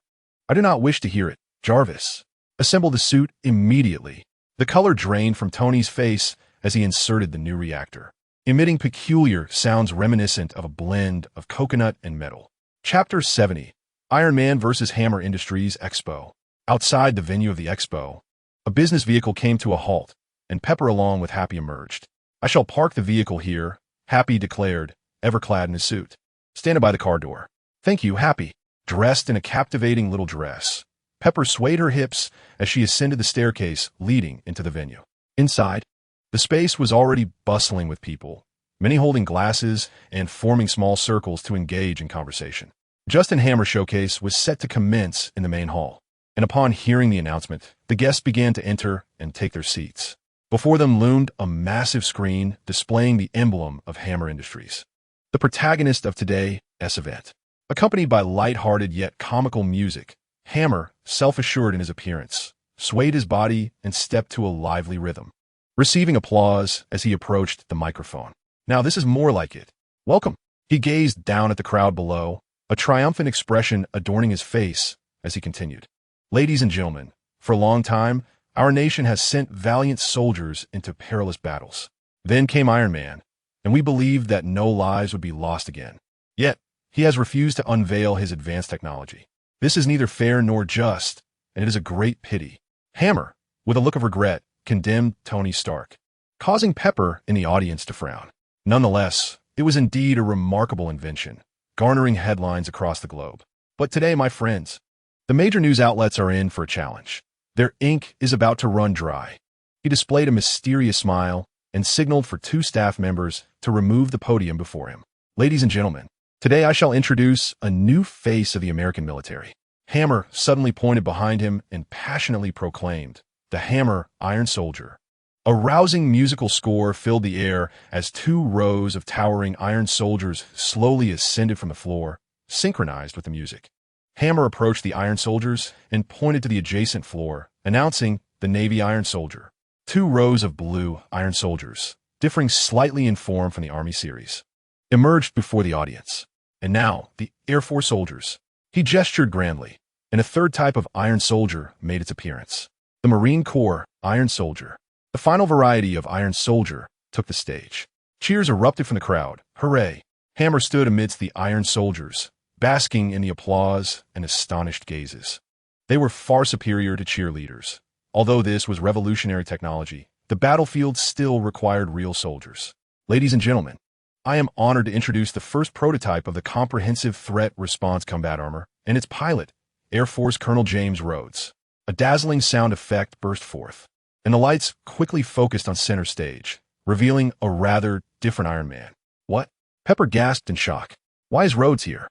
I do not wish to hear it. Jarvis, assemble the suit immediately. The color drained from Tony's face as he inserted the new reactor, emitting peculiar sounds reminiscent of a blend of coconut and metal. Chapter 70, Iron Man vs. Hammer Industries Expo. Outside the venue of the expo, a business vehicle came to a halt, and Pepper along with Happy emerged. I shall park the vehicle here, Happy declared, ever clad in his suit. Stand by the car door. Thank you, Happy. Dressed in a captivating little dress, Pepper swayed her hips as she ascended the staircase leading into the venue. Inside, the space was already bustling with people, many holding glasses and forming small circles to engage in conversation. Justin Hammer Showcase was set to commence in the main hall, and upon hearing the announcement, the guests began to enter and take their seats. Before them loomed a massive screen displaying the emblem of Hammer Industries, the protagonist of today's event. Accompanied by light-hearted yet comical music, Hammer, self-assured in his appearance, swayed his body and stepped to a lively rhythm, receiving applause as he approached the microphone. Now this is more like it. Welcome. He gazed down at the crowd below, a triumphant expression adorning his face as he continued. Ladies and gentlemen, for a long time, our nation has sent valiant soldiers into perilous battles. Then came Iron Man, and we believed that no lives would be lost again. Yet, he has refused to unveil his advanced technology. This is neither fair nor just, and it is a great pity. Hammer, with a look of regret, condemned Tony Stark, causing Pepper in the audience to frown. Nonetheless, it was indeed a remarkable invention, garnering headlines across the globe. But today, my friends, the major news outlets are in for a challenge. Their ink is about to run dry. He displayed a mysterious smile and signaled for two staff members to remove the podium before him. Ladies and gentlemen, today I shall introduce a new face of the American military. Hammer suddenly pointed behind him and passionately proclaimed, "The Hammer Iron Soldier." A rousing musical score filled the air as 2 rows of towering iron soldiers slowly ascended from the floor, synchronized with the music. Hammer approached the Iron Soldiers and pointed to the adjacent floor, announcing the Navy Iron Soldier. 2 rows of blue Iron Soldiers, differing slightly in form from the Army series, emerged before the audience. And now, the Air Force soldiers. He gestured grandly, and a 3rd type of Iron Soldier made its appearance. The Marine Corps Iron Soldier. The final variety of Iron Soldier took the stage. Cheers erupted from the crowd. Hooray! Hammer stood amidst the Iron Soldiers, basking in the applause and astonished gazes. They were far superior to cheerleaders. Although this was revolutionary technology, the battlefield still required real soldiers. Ladies and gentlemen, I am honored to introduce the first prototype of the Comprehensive Threat Response Combat Armor and its pilot, Air Force Colonel James Rhodes. A dazzling sound effect burst forth, and the lights quickly focused on center stage, revealing a rather different Iron Man. What? Pepper gasped in shock. Why is Rhodes here?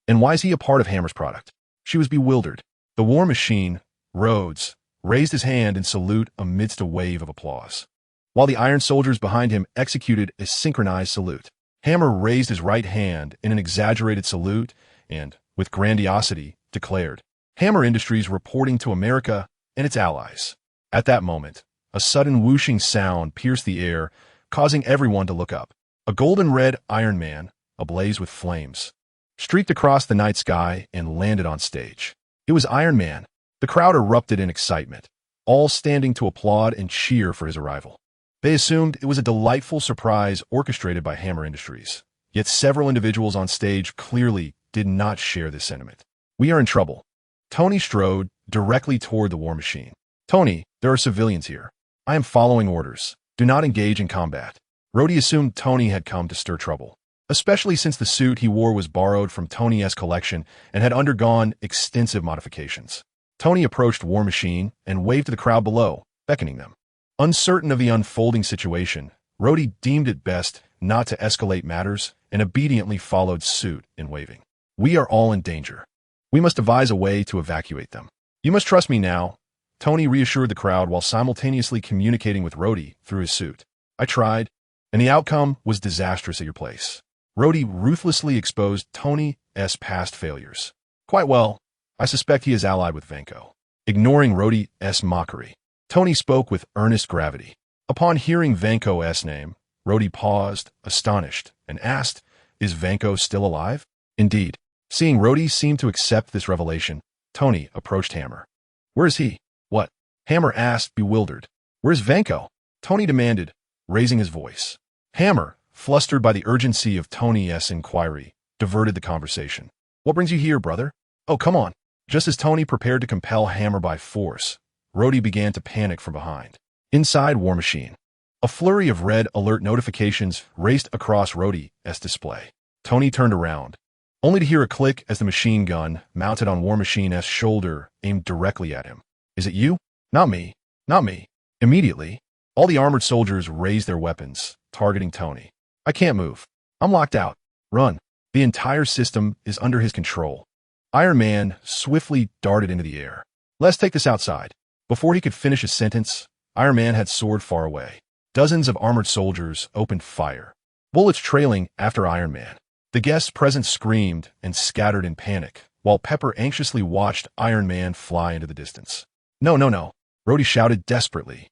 And why is he a part of Hammer's product? She was bewildered. The War Machine, Rhodes, raised his hand in salute amidst a wave of applause, while the Iron Soldiers behind him executed a synchronized salute. Hammer raised his right hand in an exaggerated salute and, with grandiosity, declared, "Hammer Industries reporting to America and its allies." At that moment, a sudden whooshing sound pierced the air, causing everyone to look up. A golden-red Iron Man, ablaze with flames, streaked across the night sky and landed on stage. It was Iron Man. The crowd erupted in excitement, all standing to applaud and cheer for his arrival. They assumed it was a delightful surprise orchestrated by Hammer Industries, yet several individuals on stage clearly did not share this sentiment. "We are in trouble." Tony strode directly toward the War Machine. "Tony, there are civilians here. I am following orders. Do not engage in combat." Rhodey assumed Tony had come to stir trouble, especially since the suit he wore was borrowed from Tony's collection and had undergone extensive modifications. Tony approached War Machine and waved to the crowd below, beckoning them. Uncertain of the unfolding situation, Rhodey deemed it best not to escalate matters and obediently followed suit in waving. "We are all in danger. We must devise a way to evacuate them. You must trust me now," Tony reassured the crowd while simultaneously communicating with Rhodey through his suit. "I tried, and the outcome was disastrous at your place." Rhodey ruthlessly exposed Tony's past failures. "Quite well. I suspect he is allied with Vanko." Ignoring Rhodey's mockery, Tony spoke with earnest gravity. Upon hearing Vanko's name, Rhodey paused, astonished, and asked, "Is Vanko still alive?" "Indeed." Seeing Rhodey seem to accept this revelation, Tony approached Hammer. "Where is he?" "What?" Hammer asked, bewildered. "Where is Vanko?" Tony demanded, raising his voice. Hammer, flustered by the urgency of Tony's inquiry, diverted the conversation. "What brings you here, brother?" "Oh, come on." Just as Tony prepared to compel Hammer by force, Rhodey began to panic from behind. Inside War Machine, a flurry of red alert notifications raced across Rhodey's display. Tony turned around, only to hear a click as the machine gun mounted on War Machine's shoulder aimed directly at him. "Is it you?" "Not me. Not me." Immediately, all the armored soldiers raised their weapons, targeting Tony. "I can't move. I'm locked out. Run." The entire system is under his control. Iron Man swiftly darted into the air. "Let's take this outside." Before he could finish his sentence, Iron Man had soared far away. Dozens of armored soldiers opened fire, bullets trailing after Iron Man. The guests present screamed and scattered in panic, while Pepper anxiously watched Iron Man fly into the distance. "No, no, no," Rhodey shouted desperately.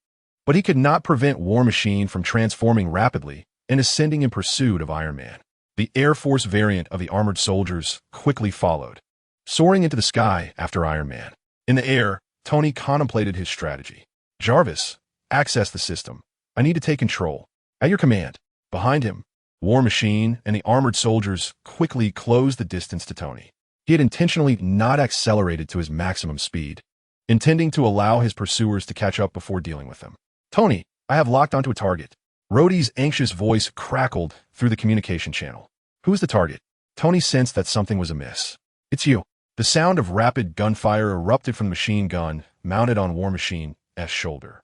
But he could not prevent War Machine from transforming rapidly and ascending in pursuit of Iron Man. The Air Force variant of the armored soldiers quickly followed, soaring into the sky after Iron Man. In the air, Tony contemplated his strategy. "Jarvis, access the system. I need to take control." "At your command." Behind him, War Machine and the armored soldiers quickly closed the distance to Tony. He had intentionally not accelerated to his maximum speed, intending to allow his pursuers to catch up before dealing with them. "Tony, I have locked onto a target." Rhodey's anxious voice crackled through the communication channel. "Who's the target?" Tony sensed that something was amiss. "It's you." The sound of rapid gunfire erupted from the machine gun mounted on War Machine's shoulder,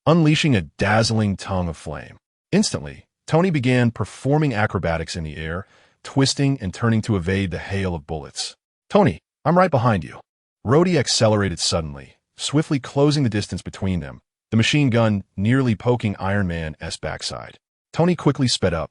unleashing a dazzling tongue of flame. Instantly, Tony began performing acrobatics in the air, twisting and turning to evade the hail of bullets. "Tony, I'm right behind you." Rhodey accelerated suddenly, swiftly closing the distance between them, the machine gun nearly poking Iron Man's backside. Tony quickly sped up,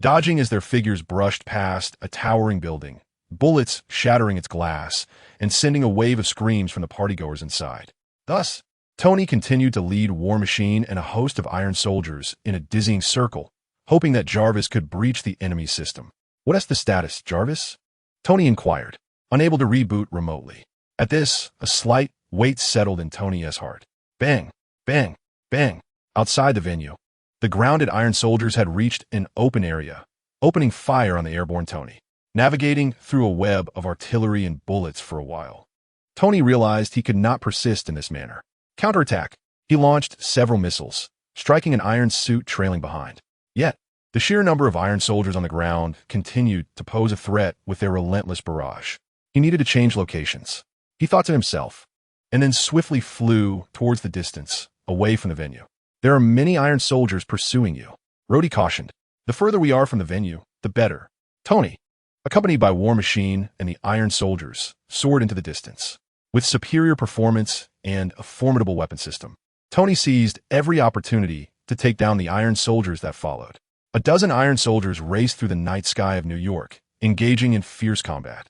dodging as their figures brushed past a towering building, bullets shattering its glass and sending a wave of screams from the partygoers inside. Thus, Tony continued to lead War Machine and a host of Iron Soldiers in a dizzying circle, hoping that Jarvis could breach the enemy system. "What's the status, Jarvis?" Tony inquired, unable to reboot remotely. At this, a slight weight settled in Tony's heart. Bang, bang, bang. Outside the venue, the grounded Iron Soldiers had reached an open area, opening fire on the airborne Tony, navigating through a web of artillery and bullets for a while. Tony realized he could not persist in this manner. Counterattack. He launched several missiles, striking an iron suit trailing behind. Yet, the sheer number of Iron Soldiers on the ground continued to pose a threat with their relentless barrage. He needed to change locations. He thought to himself, and then swiftly flew towards the distance, away from the venue. There are many Iron Soldiers pursuing you, Rhodey cautioned. The further we are from the venue, the better. Tony, accompanied by War Machine and the Iron Soldiers, soared into the distance. With superior performance and a formidable weapon system, Tony seized every opportunity to take down the Iron Soldiers that followed. A dozen Iron Soldiers raced through the night sky of New York, engaging in fierce combat,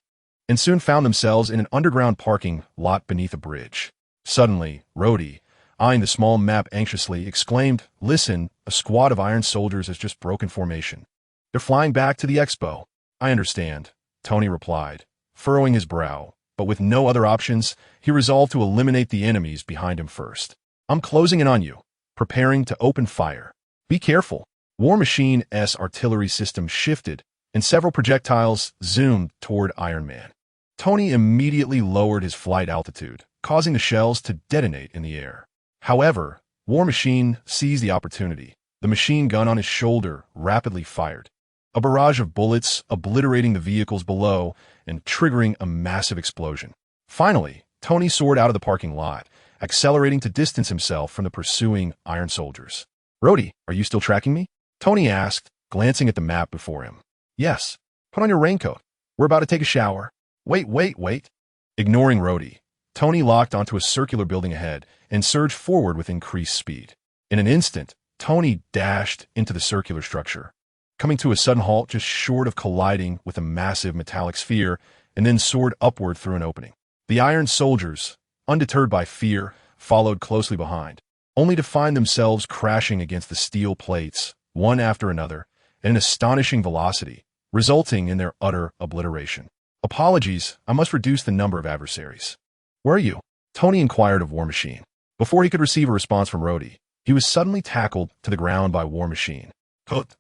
and soon found themselves in an underground parking lot beneath a bridge. Suddenly, Rhodey, eyeing the small map anxiously, exclaimed, "Listen, a squad of Iron Soldiers has just broken formation. They're flying back to the expo." "I understand," Tony replied, furrowing his brow, but with no other options, he resolved to eliminate the enemies behind him first. "I'm closing in on you, preparing to open fire. Be careful." War Machine's artillery system shifted, and several projectiles zoomed toward Iron Man. Tony immediately lowered his flight altitude, causing the shells to detonate in the air. However, War Machine seized the opportunity. The machine gun on his shoulder rapidly fired, a barrage of bullets obliterating the vehicles below and triggering a massive explosion. Finally, Tony soared out of the parking lot, accelerating to distance himself from the pursuing Iron Soldiers. "Rhodey, are you still tracking me?" Tony asked, glancing at the map before him. "Yes. Put on your raincoat. We're about to take a shower." Wait. Ignoring Rhodey, Tony locked onto a circular building ahead and surged forward with increased speed. In an instant, Tony dashed into the circular structure, coming to a sudden halt just short of colliding with a massive metallic sphere, and then soared upward through an opening. The Iron Soldiers, undeterred by fear, followed closely behind, only to find themselves crashing against the steel plates, one after another, at an astonishing velocity, resulting in their utter obliteration. "Apologies, I must reduce the number of adversaries." "Where are you?" Tony inquired of War Machine. Before he could receive a response from Rhodey, he was suddenly tackled to the ground by War Machine. Hood.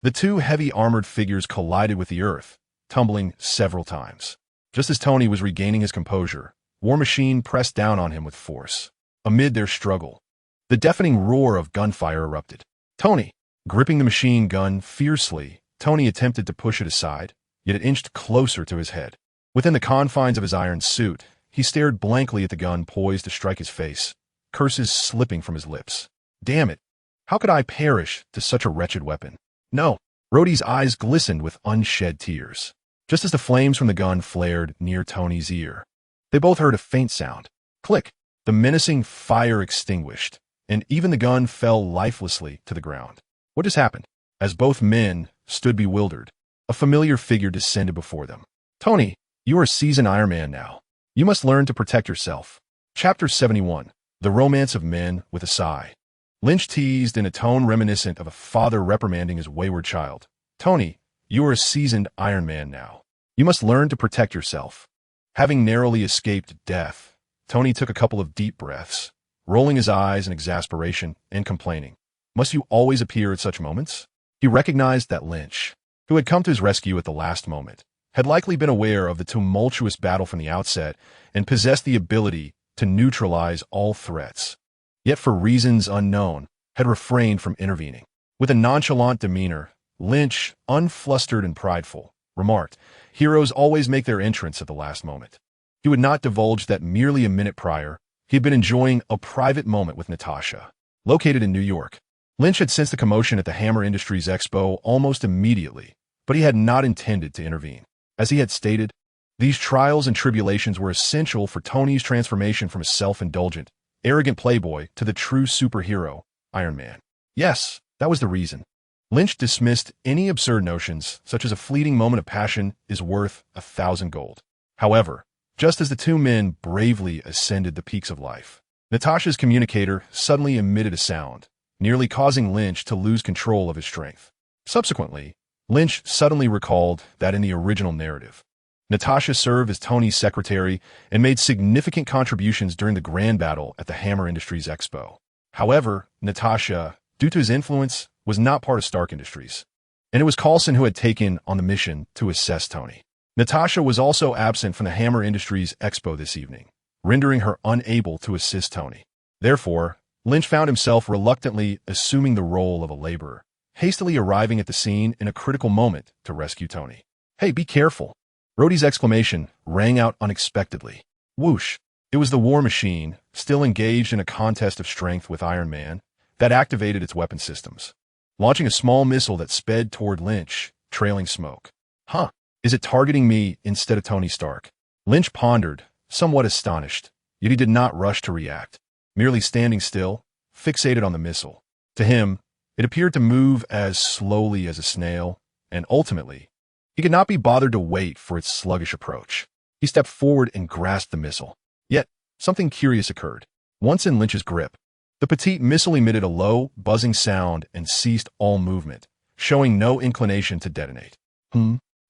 The two heavy armored figures collided with the earth, tumbling several times. Just as Tony was regaining his composure, War Machine pressed down on him with force. Amid their struggle, the deafening roar of gunfire erupted. Tony, gripping the machine gun fiercely, Tony attempted to push it aside, yet it inched closer to his head. Within the confines of his iron suit, he stared blankly at the gun poised to strike his face, curses slipping from his lips. "Damn it! How could I perish to such a wretched weapon?" "No." Rhodey's eyes glistened with unshed tears. Just as the flames from the gun flared near Tony's ear, they both heard a faint sound. Click! The menacing fire extinguished, and even the gun fell lifelessly to the ground. What just happened? As both men stood bewildered, a familiar figure descended before them. "Tony, you are a seasoned Iron Man now. You must learn to protect yourself." Chapter 71. The Romance of Men with a Sigh. Lynch teased in a tone reminiscent of a father reprimanding his wayward child. "Tony, you are a seasoned Iron Man now. You must learn to protect yourself." Having narrowly escaped death, Tony took a couple of deep breaths, rolling his eyes in exasperation and complaining. Must you always appear at such moments? He recognized that Lynch, who had come to his rescue at the last moment, had likely been aware of the tumultuous battle from the outset and possessed the ability to neutralize all threats, yet for reasons unknown, had refrained from intervening. With a nonchalant demeanor, Lynch, unflustered and prideful, remarked, "Heroes always make their entrance at the last moment." He would not divulge that merely a minute prior, he had been enjoying a private moment with Natasha, located in New York. Lynch had sensed the commotion at the Hammer Industries Expo almost immediately, but he had not intended to intervene. As he had stated, these trials and tribulations were essential for Tony's transformation from a self-indulgent, arrogant playboy to the true superhero, Iron Man. Yes, that was the reason. Lynch dismissed any absurd notions, such as a fleeting moment of passion is worth 1,000 gold. However, just as the two men bravely ascended the peaks of life, Natasha's communicator suddenly emitted a sound, nearly causing Lynch to lose control of his strength. Subsequently, Lynch suddenly recalled that in the original narrative, Natasha served as Tony's secretary and made significant contributions during the grand battle at the Hammer Industries Expo. However, Natasha, due to his influence, was not part of Stark Industries, and it was Coulson who had taken on the mission to assess Tony. Natasha was also absent from the Hammer Industries Expo this evening, rendering her unable to assist Tony. Therefore, Lynch found himself reluctantly assuming the role of a laborer, hastily arriving at the scene in a critical moment to rescue Tony. "Hey, be careful!" Rhodey's exclamation rang out unexpectedly. Whoosh! It was the War Machine, still engaged in a contest of strength with Iron Man, that activated its weapon systems, launching a small missile that sped toward Lynch, trailing smoke. Huh, is it targeting me instead of Tony Stark? Lynch pondered, somewhat astonished, yet he did not rush to react, merely standing still, fixated on the missile. To him, it appeared to move as slowly as a snail, and ultimately, he could not be bothered to wait for its sluggish approach. He stepped forward and grasped the missile. Yet, something curious occurred. Once in Lynch's grip, the petite missile emitted a low, buzzing sound and ceased all movement, showing no inclination to detonate.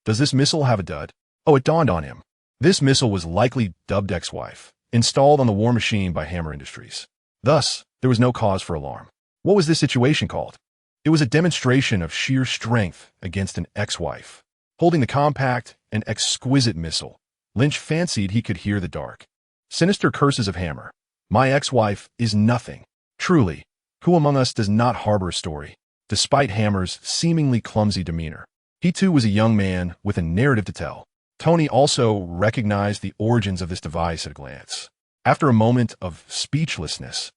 Does this missile have a dud? Oh, it dawned on him. This missile was likely dubbed Ex-Wife, installed on the War Machine by Hammer Industries. Thus, there was no cause for alarm. What was this situation called? It was a demonstration of sheer strength against an ex-wife. Holding the compact and exquisite missile, Lynch fancied he could hear the dark, sinister curses of Hammer. My ex-wife is nothing. Truly, who among us does not harbor a story, despite Hammer's seemingly clumsy demeanor? He too was a young man with a narrative to tell. Tony also recognized the origins of this device at a glance. After a moment of speechlessness,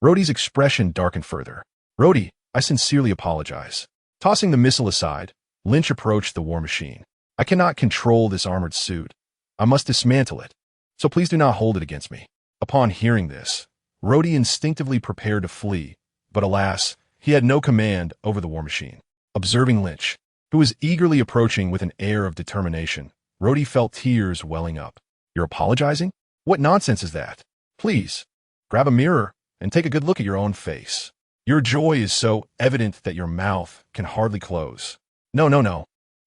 Rhodey's expression darkened further. Rhodey, I sincerely apologize. Tossing the missile aside, Lynch approached the War Machine. I cannot control this armored suit. I must dismantle it. So please do not hold it against me. Upon hearing this, Rhodey instinctively prepared to flee, but alas, he had no command over the War Machine. Observing Lynch, who was eagerly approaching with an air of determination, Rhodey felt tears welling up. You're apologizing? What nonsense is that? Please, grab a mirror and take a good look at your own face. Your joy is so evident that your mouth can hardly close. No.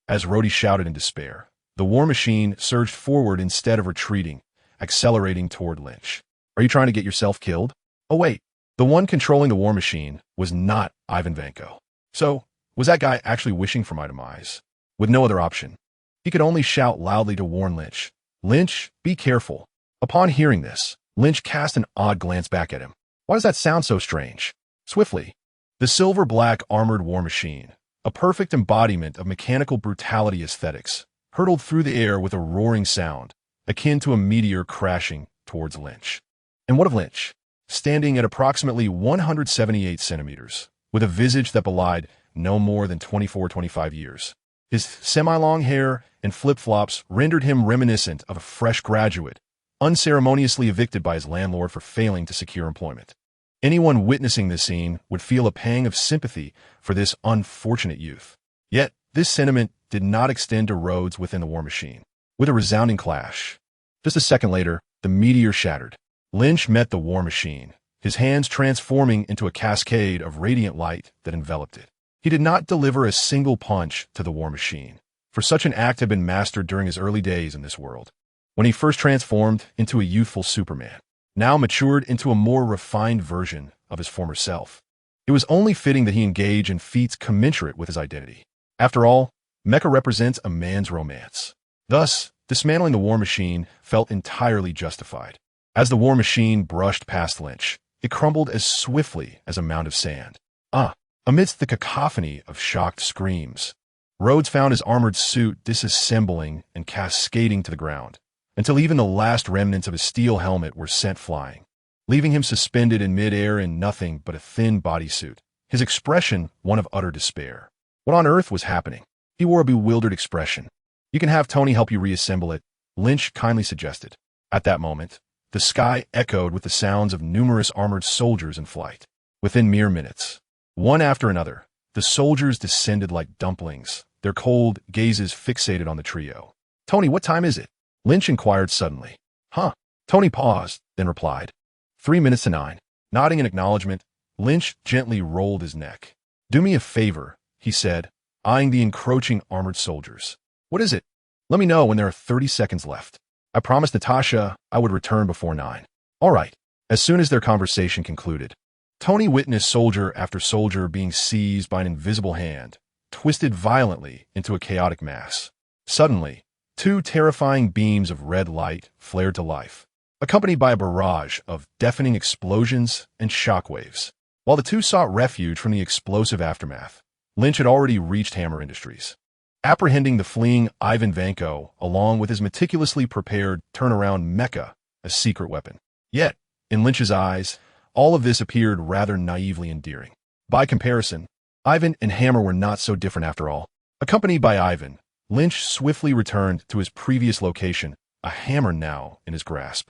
As Rhodey shouted in despair, the War Machine surged forward instead of retreating, accelerating toward Lynch. Are you trying to get yourself killed? Oh wait, the one controlling the War Machine was not Ivan Vanko. So, was that guy actually wishing for my demise? With no other option, he could only shout loudly to warn Lynch. Lynch, be careful. Upon hearing this, Lynch cast an odd glance back at him. Why does that sound so strange? Swiftly, the silver-black armored War Machine, a perfect embodiment of mechanical brutality aesthetics, hurtled through the air with a roaring sound, akin to a meteor crashing towards Lynch. And what of Lynch? Standing at approximately 178 centimeters, with a visage that belied no more than 24-25 years. His semi-long hair and flip-flops rendered him reminiscent of a fresh graduate, unceremoniously evicted by his landlord for failing to secure employment. Anyone witnessing this scene would feel a pang of sympathy for this unfortunate youth. Yet, this sentiment did not extend to roads within the War Machine. With a resounding clash, just a second later, the meteor shattered. Lynch met the War Machine, his hands transforming into a cascade of radiant light that enveloped it. He did not deliver a single punch to the War Machine, for such an act had been mastered during his early days in this world, when he first transformed into a youthful Superman, now matured into a more refined version of his former self. It was only fitting that he engage in feats commensurate with his identity. After all, mecha represents a man's romance. Thus, dismantling the War Machine felt entirely justified. As the War Machine brushed past Lynch, it crumbled as swiftly as a mound of sand. Amidst the cacophony of shocked screams, Rhodes found his armored suit disassembling and cascading to the ground, until even the last remnants of his steel helmet were sent flying, leaving him suspended in midair in nothing but a thin bodysuit, his expression one of utter despair. What on earth was happening? He wore a bewildered expression. You can have Tony help you reassemble it, Lynch kindly suggested. At that moment, the sky echoed with the sounds of numerous armored soldiers in flight. Within mere minutes, one after another, the soldiers descended like dumplings, their cold gazes fixated on the trio. Tony, what time is it? Lynch inquired suddenly. Tony paused, then replied. 3 minutes to 9. Nodding in acknowledgement, Lynch gently rolled his neck. Do me a favor, he said, eyeing the encroaching armored soldiers. What is it? Let me know when there are 30 seconds left. I promised Natasha I would return before 9. All right. As soon as their conversation concluded, Tony witnessed soldier after soldier being seized by an invisible hand, twisted violently into a chaotic mass. Suddenly, 2 terrifying beams of red light flared to life, accompanied by a barrage of deafening explosions and shockwaves. While the 2 sought refuge from the explosive aftermath, Lynch had already reached Hammer Industries. Apprehending the fleeing Ivan Vanko along with his meticulously prepared turnaround mecha, a secret weapon, Yet, in Lynch's eyes, all of this appeared rather naively endearing. By comparison, Ivan and Hammer were not so different after all. Accompanied by Ivan, Lynch swiftly returned to his previous location, a hammer now in his grasp,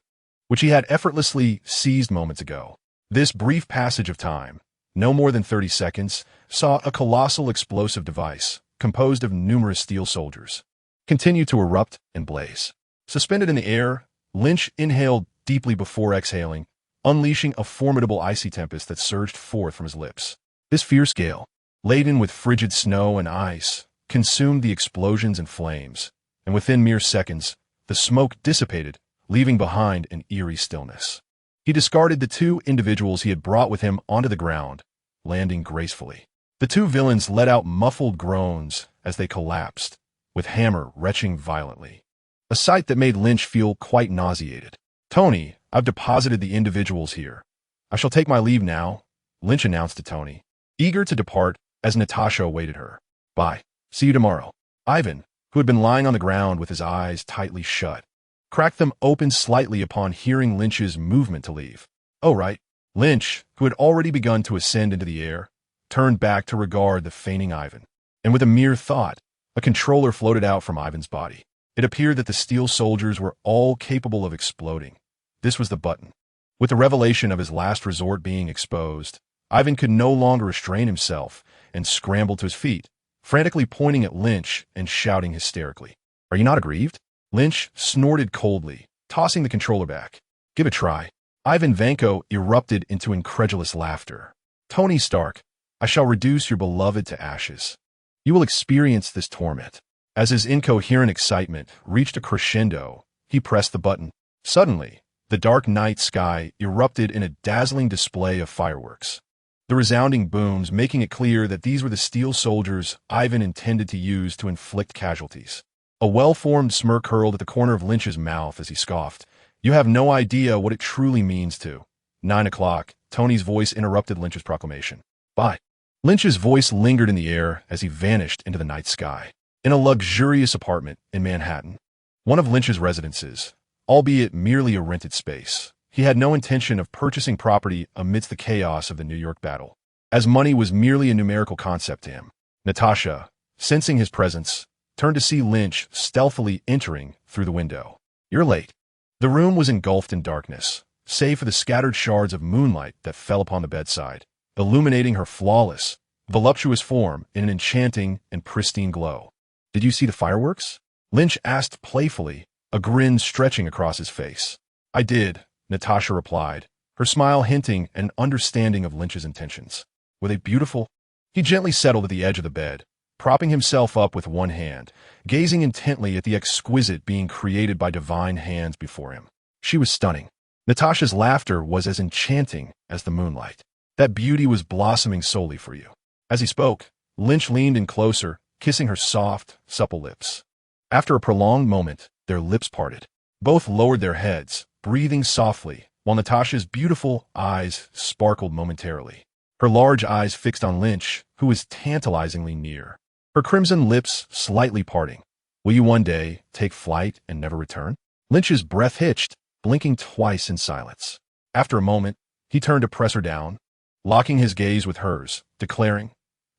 which he had effortlessly seized moments ago. This brief passage of time, no more than 30 seconds, saw a colossal explosive device, composed of numerous steel soldiers, continue to erupt and blaze. Suspended in the air, Lynch inhaled deeply before exhaling, unleashing a formidable icy tempest that surged forth from his lips. This fierce gale, laden with frigid snow and ice, consumed the explosions and flames, and within mere seconds, the smoke dissipated, leaving behind an eerie stillness. He discarded the two individuals he had brought with him onto the ground, landing gracefully. The two villains let out muffled groans as they collapsed, with Hammer retching violently, a sight that made Lynch feel quite nauseated. "Tony, I've deposited the individuals here. I shall take my leave now," Lynch announced to Tony, eager to depart as Natasha awaited her. "Bye. See you tomorrow." Ivan, who had been lying on the ground with his eyes tightly shut, cracked them open slightly upon hearing Lynch's movement to leave. "Oh, right." Lynch, who had already begun to ascend into the air, turned back to regard the fainting Ivan, and with a mere thought, a controller floated out from Ivan's body. It appeared that the steel soldiers were all capable of exploding. This was the button. With the revelation of his last resort being exposed, Ivan could no longer restrain himself and scrambled to his feet, frantically pointing at Lynch and shouting hysterically. "Are you not aggrieved?" Lynch snorted coldly, tossing the controller back. "Give it a try." Ivan Vanko erupted into incredulous laughter. "Tony Stark, I shall reduce your beloved to ashes. You will experience this torment." As his incoherent excitement reached a crescendo, he pressed the button. Suddenly, the dark night sky erupted in a dazzling display of fireworks, the resounding booms making it clear that these were the steel soldiers Ivan intended to use to inflict casualties. A well-formed smirk curled at the corner of Lynch's mouth as he scoffed. "You have no idea what it truly means to." 9 o'clock, Tony's voice interrupted Lynch's proclamation. "Bye." Lynch's voice lingered in the air as he vanished into the night sky. In a luxurious apartment in Manhattan, one of Lynch's residences, albeit merely a rented space, he had no intention of purchasing property amidst the chaos of the New York battle, as money was merely a numerical concept to him. Natasha, sensing his presence, turned to see Lynch stealthily entering through the window. "You're late." The room was engulfed in darkness, save for the scattered shards of moonlight that fell upon the bedside, illuminating her flawless, voluptuous form in an enchanting and pristine glow. "Did you see the fireworks?" Lynch asked playfully, a grin stretching across his face. "I did," Natasha replied, her smile hinting an understanding of Lynch's intentions. "Were they beautiful?" He gently settled at the edge of the bed, propping himself up with one hand, gazing intently at the exquisite being created by divine hands before him. She was stunning. Natasha's laughter was as enchanting as the moonlight. "That beauty was blossoming solely for you." As he spoke, Lynch leaned in closer, kissing her soft, supple lips. After a prolonged moment, their lips parted. Both lowered their heads, breathing softly, while Natasha's beautiful eyes sparkled momentarily. Her large eyes fixed on Lynch, who was tantalizingly near. Her crimson lips slightly parting. "Will you one day take flight and never return?" Lynch's breath hitched, blinking twice in silence. After a moment, he turned to press her down, locking his gaze with hers, declaring,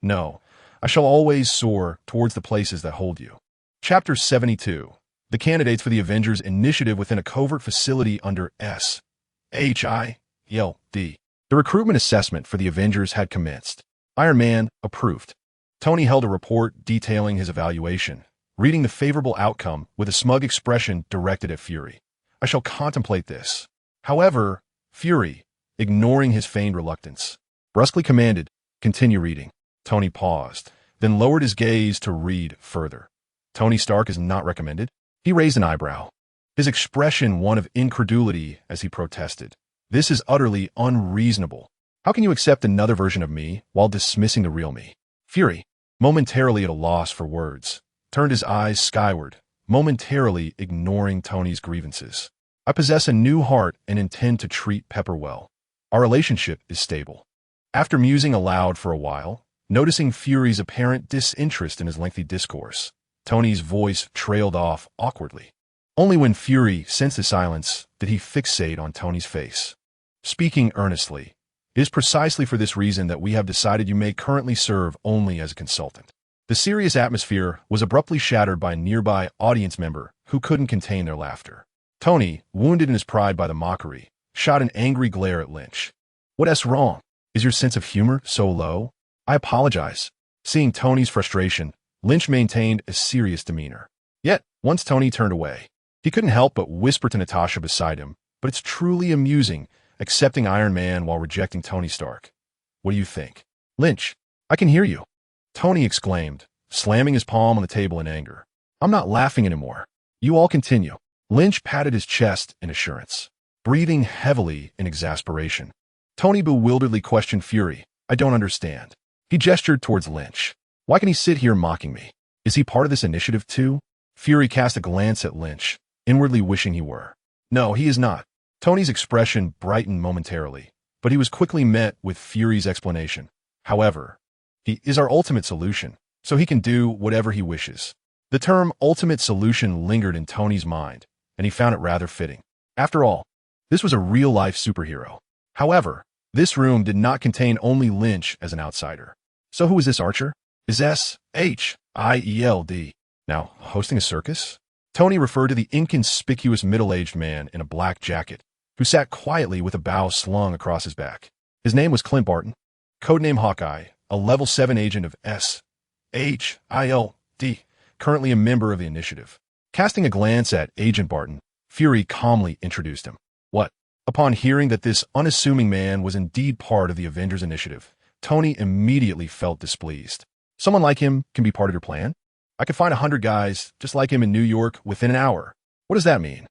"No, I shall always soar towards the places that hold you." Chapter 72. The candidates for the Avengers Initiative within a covert facility under SHIELD. The recruitment assessment for the Avengers had commenced. Iron Man approved. Tony held a report detailing his evaluation, reading the favorable outcome with a smug expression directed at Fury. "I shall contemplate this." However, Fury, ignoring his feigned reluctance, brusquely commanded, "Continue reading." Tony paused, then lowered his gaze to read further. "Tony Stark is not recommended?" He raised an eyebrow, his expression one of incredulity as he protested. "This is utterly unreasonable. How can you accept another version of me while dismissing the real me?" Fury, momentarily at a loss for words, turned his eyes skyward, momentarily ignoring Tony's grievances. "I possess a new heart and intend to treat Pepper well. Our relationship is stable." After musing aloud for a while, noticing Fury's apparent disinterest in his lengthy discourse, Tony's voice trailed off awkwardly. Only when Fury sensed the silence did he fixate on Tony's face. Speaking earnestly, it is precisely for this reason that we have decided you may currently serve only as a consultant. The serious atmosphere was abruptly shattered by a nearby audience member who couldn't contain their laughter. Tony, wounded in his pride by the mockery, shot an angry glare at Lynch. "What's wrong? Is your sense of humor so low?" "I apologize." Seeing Tony's frustration, Lynch maintained a serious demeanor. Yet, once Tony turned away, he couldn't help but whisper to Natasha beside him, "But it's truly amusing, accepting Iron Man while rejecting Tony Stark. What do you think?" "Lynch, I can hear you," Tony exclaimed, slamming his palm on the table in anger. "I'm not laughing anymore. You all continue." Lynch patted his chest in assurance, breathing heavily in exasperation. Tony bewilderedly questioned Fury. "I don't understand." He gestured towards Lynch. "Why can he sit here mocking me? Is he part of this initiative too?" Fury cast a glance at Lynch, inwardly wishing he were. "No, he is not." Tony's expression brightened momentarily, but he was quickly met with Fury's explanation. "However, he is our ultimate solution, so he can do whatever he wishes." The term ultimate solution lingered in Tony's mind, and he found it rather fitting. After all, this was a real-life superhero. However, this room did not contain only Lynch as an outsider. So who is this Archer? Is S-H-I-E-L-D now hosting a circus? Tony referred to the inconspicuous middle-aged man in a black jacket, who sat quietly with a bow slung across his back. His name was Clint Barton, codename Hawkeye, a level 7 agent of S-H-I-L-D, currently a member of the Initiative. Casting a glance at Agent Barton, Fury calmly introduced him. "What?" Upon hearing that this unassuming man was indeed part of the Avengers Initiative, Tony immediately felt displeased. "Someone like him can be part of your plan? I could find 100 guys just like him in New York within an hour. What does that mean?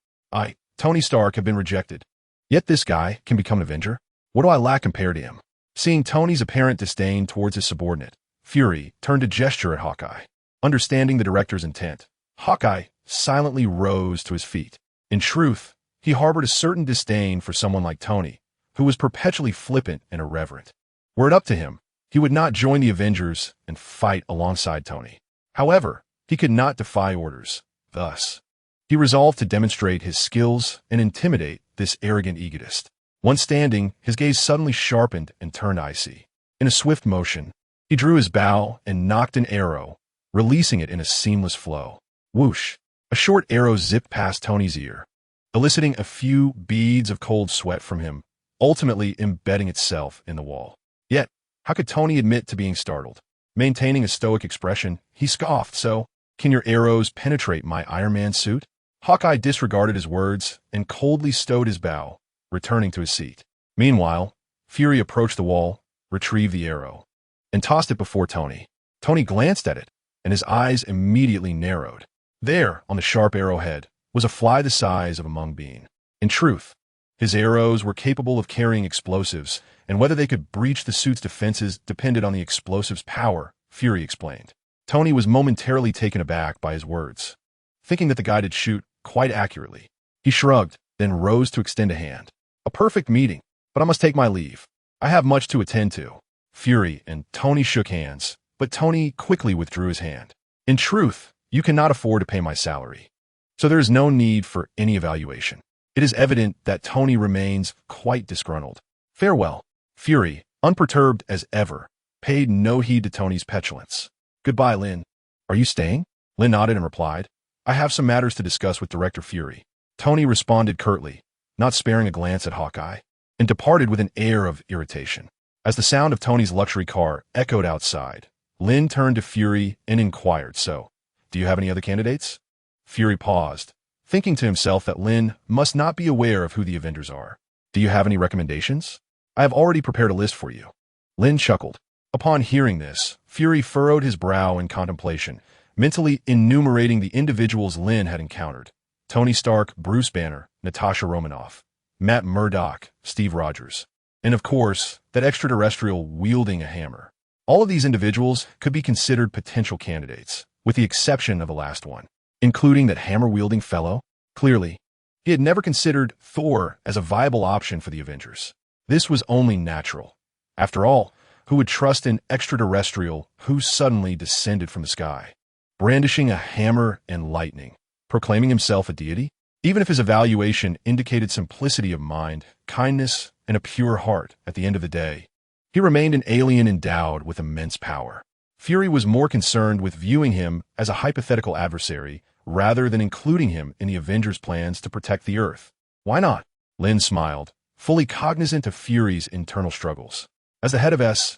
Tony Stark, have been rejected. Yet this guy can become an Avenger? What do I lack compared to him?" Seeing Tony's apparent disdain towards his subordinate, Fury turned to gesture at Hawkeye. Understanding the director's intent, Hawkeye silently rose to his feet. In truth, he harbored a certain disdain for someone like Tony, who was perpetually flippant and irreverent. Were it up to him, he would not join the Avengers and fight alongside Tony. However, he could not defy orders. Thus, he resolved to demonstrate his skills and intimidate this arrogant egotist. Once standing, his gaze suddenly sharpened and turned icy. In a swift motion, he drew his bow and nocked an arrow, releasing it in a seamless flow. Whoosh! A short arrow zipped past Tony's ear, eliciting a few beads of cold sweat from him, ultimately embedding itself in the wall. Yet, how could Tony admit to being startled? Maintaining a stoic expression, he scoffed. "So, can your arrows penetrate my Iron Man suit?" Hawkeye disregarded his words and coldly stowed his bow, returning to his seat. Meanwhile, Fury approached the wall, retrieved the arrow, and tossed it before Tony. Tony glanced at it, and his eyes immediately narrowed. There, on the sharp arrowhead, was a fly the size of a mung bean. In truth, his arrows were capable of carrying explosives, and whether they could breach the suit's defenses depended on the explosive's power, Fury explained. Tony was momentarily taken aback by his words. Thinking that the guy did shoot quite accurately, he shrugged, then rose to extend a hand. "A perfect meeting, but I must take my leave. I have much to attend to." Fury and Tony shook hands, but Tony quickly withdrew his hand. "In truth, you cannot afford to pay my salary, so there is no need for any evaluation." It is evident that Tony remains quite disgruntled. "Farewell." Fury, unperturbed as ever, paid no heed to Tony's petulance. "Goodbye, Lin. Are you staying?" Lin nodded and replied, "I have some matters to discuss with Director Fury." Tony responded curtly, not sparing a glance at Hawkeye, and departed with an air of irritation. As the sound of Tony's luxury car echoed outside, Lin turned to Fury and inquired, "So, do you have any other candidates?" Fury paused, thinking to himself that Lin must not be aware of who the Avengers are. "Do you have any recommendations? I have already prepared a list for you." Lin chuckled. Upon hearing this, Fury furrowed his brow in contemplation, mentally enumerating the individuals Lin had encountered. Tony Stark, Bruce Banner, Natasha Romanoff, Matt Murdock, Steve Rogers, and of course, that extraterrestrial wielding a hammer. All of these individuals could be considered potential candidates, with the exception of the last one, including that hammer-wielding fellow. Clearly, he had never considered Thor as a viable option for the Avengers. This was only natural. After all, who would trust an extraterrestrial who suddenly descended from the sky, brandishing a hammer and lightning, proclaiming himself a deity? Even if his evaluation indicated simplicity of mind, kindness, and a pure heart at the end of the day, he remained an alien endowed with immense power. Fury was more concerned with viewing him as a hypothetical adversary rather than including him in the Avengers' plans to protect the Earth. Why not? Lin smiled, fully cognizant of Fury's internal struggles. As the head of S.H.I.E.L.,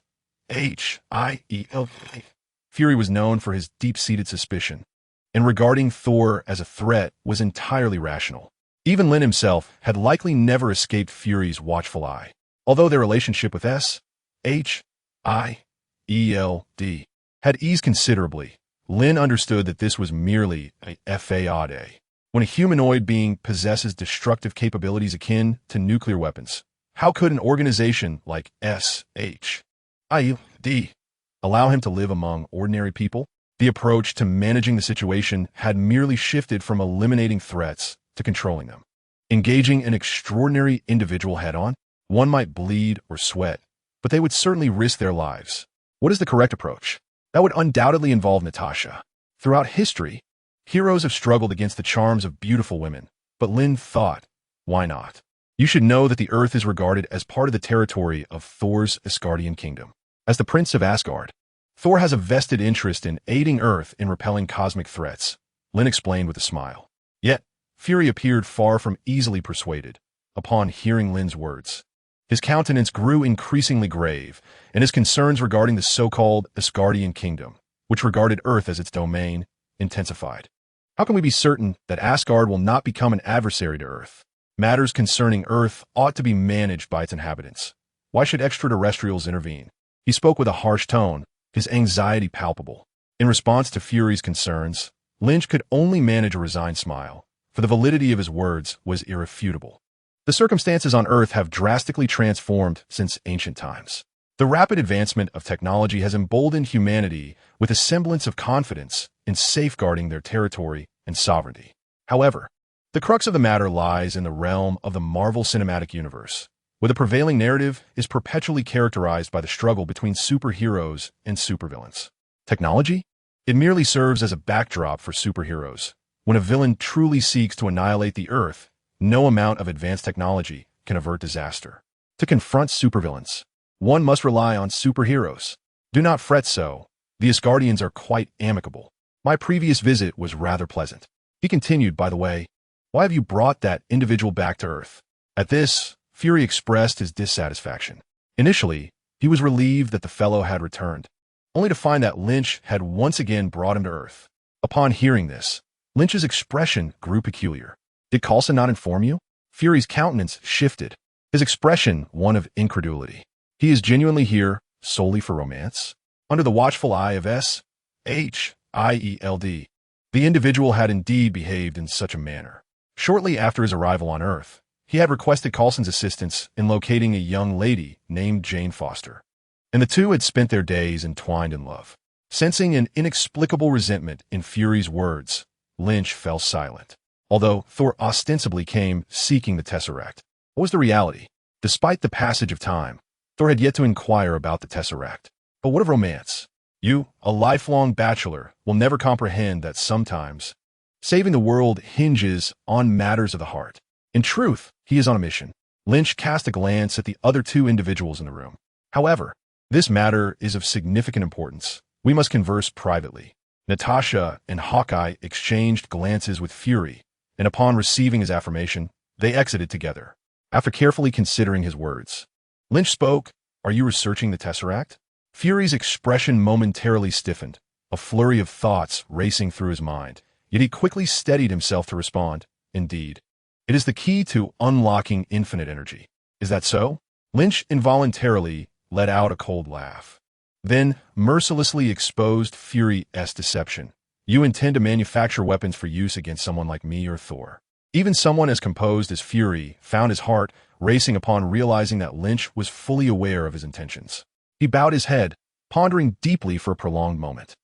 Fury was known for his deep-seated suspicion, and regarding Thor as a threat was entirely rational. Even Lin himself had likely never escaped Fury's watchful eye. Although their relationship with S.H.I.E.L.D. had eased considerably, Lin understood that this was merely a fade. When a humanoid being possesses destructive capabilities akin to nuclear weapons, how could an organization like S.H.I.E.L.D. allow him to live among ordinary people? The approach to managing the situation had merely shifted from eliminating threats to controlling them. Engaging an extraordinary individual head-on, one might bleed or sweat, but they would certainly risk their lives. What is the correct approach? That would undoubtedly involve Natasha. Throughout history, heroes have struggled against the charms of beautiful women, but Lin thought, why not? You should know that the Earth is regarded as part of the territory of Thor's Asgardian kingdom. As the Prince of Asgard, Thor has a vested interest in aiding Earth in repelling cosmic threats, Lin explained with a smile. Yet, Fury appeared far from easily persuaded upon hearing Lin's words. His countenance grew increasingly grave, and his concerns regarding the so-called Asgardian kingdom, which regarded Earth as its domain, intensified. How can we be certain that Asgard will not become an adversary to Earth? Matters concerning Earth ought to be managed by its inhabitants. Why should extraterrestrials intervene? He spoke with a harsh tone, his anxiety palpable. In response to Fury's concerns, Lynch could only manage a resigned smile, for the validity of his words was irrefutable. The circumstances on Earth have drastically transformed since ancient times. The rapid advancement of technology has emboldened humanity with a semblance of confidence in safeguarding their territory and sovereignty. However, the crux of the matter lies in the realm of the Marvel Cinematic Universe, where the prevailing narrative is perpetually characterized by the struggle between superheroes and supervillains. Technology? It merely serves as a backdrop for superheroes. When a villain truly seeks to annihilate the Earth, no amount of advanced technology can avert disaster. To confront supervillains, one must rely on superheroes. Do not fret so. The Asgardians are quite amicable. My previous visit was rather pleasant. He continued, by the way, why have you brought that individual back to Earth? At this, Fury expressed his dissatisfaction. Initially, he was relieved that the fellow had returned, only to find that Lynch had once again brought him to Earth. Upon hearing this, Lynch's expression grew peculiar. Did Coulson not inform you? Fury's countenance shifted, his expression one of incredulity. He is genuinely here solely for romance? Under the watchful eye of S.H.I.E.L.D., the individual had indeed behaved in such a manner. Shortly after his arrival on Earth, he had requested Coulson's assistance in locating a young lady named Jane Foster, and the two had spent their days entwined in love. Sensing an inexplicable resentment in Fury's words, Lynch fell silent. Although Thor ostensibly came seeking the Tesseract, what was the reality? Despite the passage of time, Thor had yet to inquire about the Tesseract. But what of romance? You, a lifelong bachelor, will never comprehend that sometimes saving the world hinges on matters of the heart. In truth, he is on a mission. Lynch cast a glance at the other two individuals in the room. However, this matter is of significant importance. We must converse privately. Natasha and Hawkeye exchanged glances with Fury, and upon receiving his affirmation, they exited together. After carefully considering his words, Lynch spoke, "Are you researching the Tesseract?" Fury's expression momentarily stiffened, a flurry of thoughts racing through his mind, yet he quickly steadied himself to respond, "Indeed. It is the key to unlocking infinite energy." "Is that so?" Lynch involuntarily let out a cold laugh, then mercilessly exposed Fury's deception. "You intend to manufacture weapons for use against someone like me or Thor." Even someone as composed as Fury found his heart racing upon realizing that Lynch was fully aware of his intentions. He bowed his head, pondering deeply for a prolonged moment.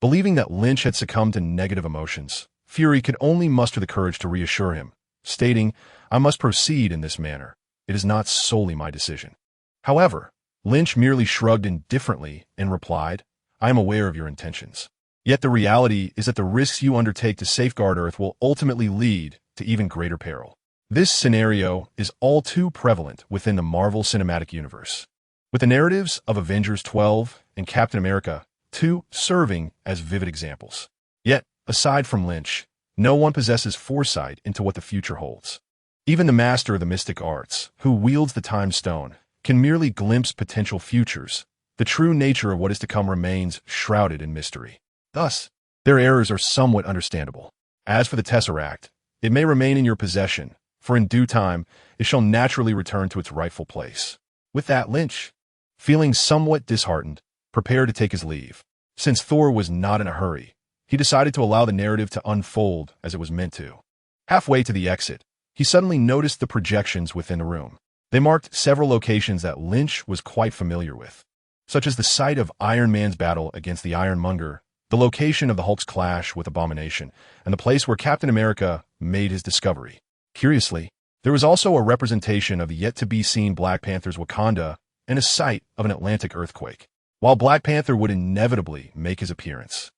Believing that Lynch had succumbed to negative emotions, Fury could only muster the courage to reassure him, stating, "I must proceed in this manner. It is not solely my decision." However, Lynch merely shrugged indifferently and replied, "I am aware of your intentions. Yet the reality is that the risks you undertake to safeguard Earth will ultimately lead to even greater peril. This scenario is all too prevalent within the Marvel Cinematic Universe, with the narratives of Avengers 12 and Captain America 2 serving as vivid examples. Yet, aside from Lynch, no one possesses foresight into what the future holds. Even the master of the mystic arts, who wields the time stone, can merely glimpse potential futures. The true nature of what is to come remains shrouded in mystery. Thus, their errors are somewhat understandable. As for the Tesseract, it may remain in your possession, for in due time it shall naturally return to its rightful place. With that, Lynch, feeling somewhat disheartened, prepared to take his leave. Since Thor was not in a hurry, he decided to allow the narrative to unfold as it was meant to. Halfway to the exit, he suddenly noticed the projections within the room. They marked several locations that Lynch was quite familiar with, such as the site of Iron Man's battle against the Ironmonger, the location of the Hulk's clash with Abomination, and the place where Captain America made his discovery. Curiously, there was also a representation of the yet-to-be-seen Black Panther's Wakanda and a site of an Atlantic earthquake. While Black Panther would inevitably make his appearance,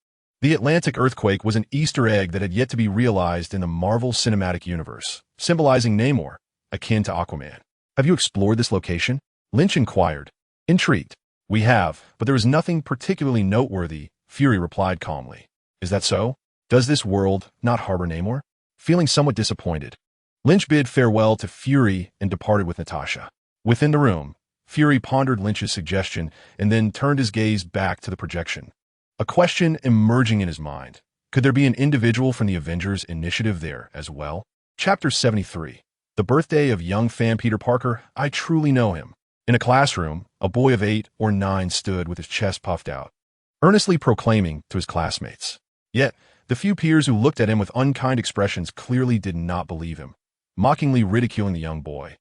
the Atlantic earthquake was an Easter egg that had yet to be realized in the Marvel Cinematic Universe, symbolizing Namor, akin to Aquaman. Have you explored this location? Lynch inquired. Intrigued. We have, but there is nothing particularly noteworthy, Fury replied calmly. Is that so? Does this world not harbor Namor? Feeling somewhat disappointed, Lynch bid farewell to Fury and departed with Natasha. Within the room, Fury pondered Lynch's suggestion and then turned his gaze back to the projection. A question emerging in his mind. Could there be an individual from the Avengers Initiative there as well? Chapter 73. The birthday of young fan Peter Parker. I truly know him. In a classroom, a boy of 8 or 9 stood with his chest puffed out, earnestly proclaiming to his classmates. Yet, the few peers who looked at him with unkind expressions clearly did not believe him, mockingly ridiculing the young boy.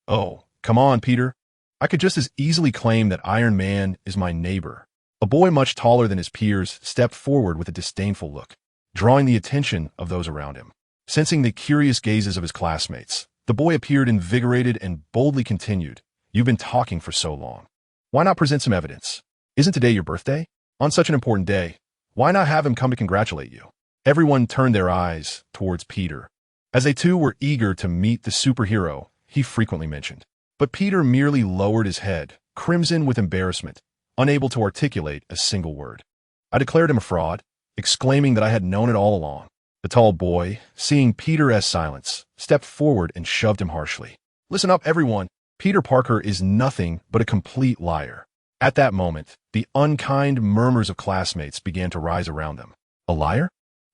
Oh, come on, Peter. I could just as easily claim that Iron Man is my neighbor. A boy much taller than his peers stepped forward with a disdainful look, drawing the attention of those around him. Sensing the curious gazes of his classmates, the boy appeared invigorated and boldly continued. You've been talking for so long. Why not present some evidence? Isn't today your birthday? On such an important day, why not have him come to congratulate you? Everyone turned their eyes towards Peter, as they too were eager to meet the superhero he frequently mentioned. But Peter merely lowered his head, crimson with embarrassment, unable to articulate a single word. I declared him a fraud, exclaiming that I had known it all along. The tall boy, seeing Peter as silence, stepped forward and shoved him harshly. Listen up, everyone. Peter Parker is nothing but a complete liar. At that moment, the unkind murmurs of classmates began to rise around them. A liar?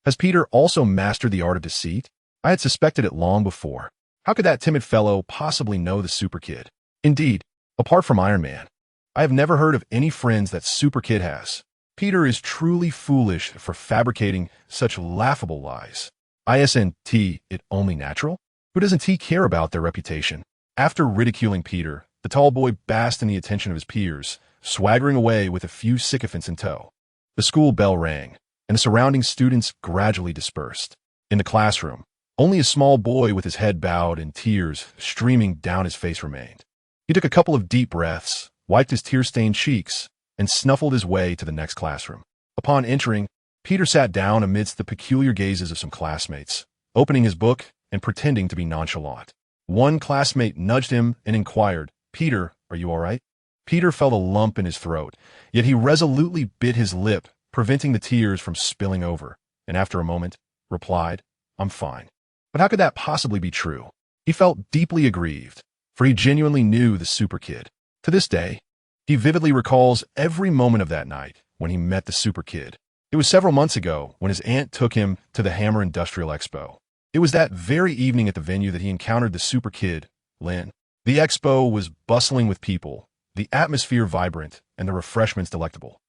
Has Peter also mastered the art of deceit? I had suspected it long before. How could that timid fellow possibly know the Super Kid? Indeed, apart from Iron Man, I have never heard of any friends that Super Kid has. Peter is truly foolish for fabricating such laughable lies. Isn't it only natural? Who doesn't he care about their reputation? After ridiculing Peter, the tall boy basked in the attention of his peers, swaggering away with a few sycophants in tow. The school bell rang, and the surrounding students gradually dispersed. In the classroom, only a small boy with his head bowed and tears streaming down his face remained. He took a couple of deep breaths, wiped his tear-stained cheeks, and snuffled his way to the next classroom. Upon entering, Peter sat down amidst the peculiar gazes of some classmates, opening his book and pretending to be nonchalant. One classmate nudged him and inquired, Peter, are you all right? Peter felt a lump in his throat, yet he resolutely bit his lip, preventing the tears from spilling over, and after a moment, replied, I'm fine. But how could that possibly be true? He felt deeply aggrieved, for he genuinely knew the Super Kid. To this day, he vividly recalls every moment of that night when he met the Super Kid. It was several months ago when his aunt took him to the Hammer Industrial Expo. It was that very evening at the venue that he encountered the Super Kid, Lin. The expo was bustling with people, the atmosphere vibrant, and the refreshments delectable.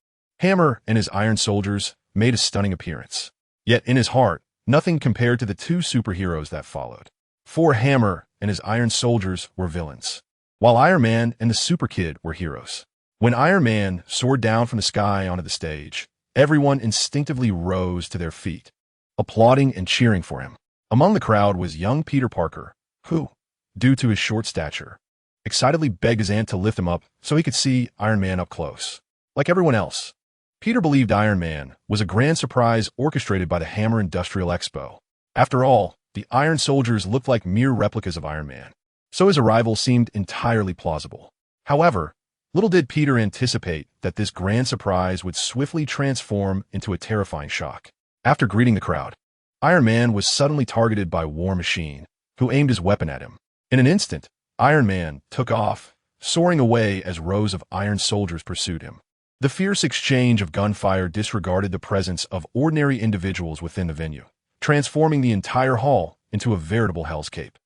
Hammer and his Iron Soldiers made a stunning appearance. Yet in his heart, nothing compared to the two superheroes that followed. For Hammer and his Iron Soldiers were villains, while Iron Man and the Super Kid were heroes. When Iron Man soared down from the sky onto the stage, everyone instinctively rose to their feet, applauding and cheering for him. Among the crowd was young Peter Parker, who, due to his short stature, excitedly begged his aunt to lift him up so he could see Iron Man up close. Like everyone else, Peter believed Iron Man was a grand surprise orchestrated by the Hammer Industrial Expo. After all, the Iron Soldiers looked like mere replicas of Iron Man, so his arrival seemed entirely plausible. However, little did Peter anticipate that this grand surprise would swiftly transform into a terrifying shock. After greeting the crowd, Iron Man was suddenly targeted by War Machine, who aimed his weapon at him. In an instant, Iron Man took off, soaring away as rows of Iron Soldiers pursued him. The fierce exchange of gunfire disregarded the presence of ordinary individuals within the venue, transforming the entire hall into a veritable hellscape.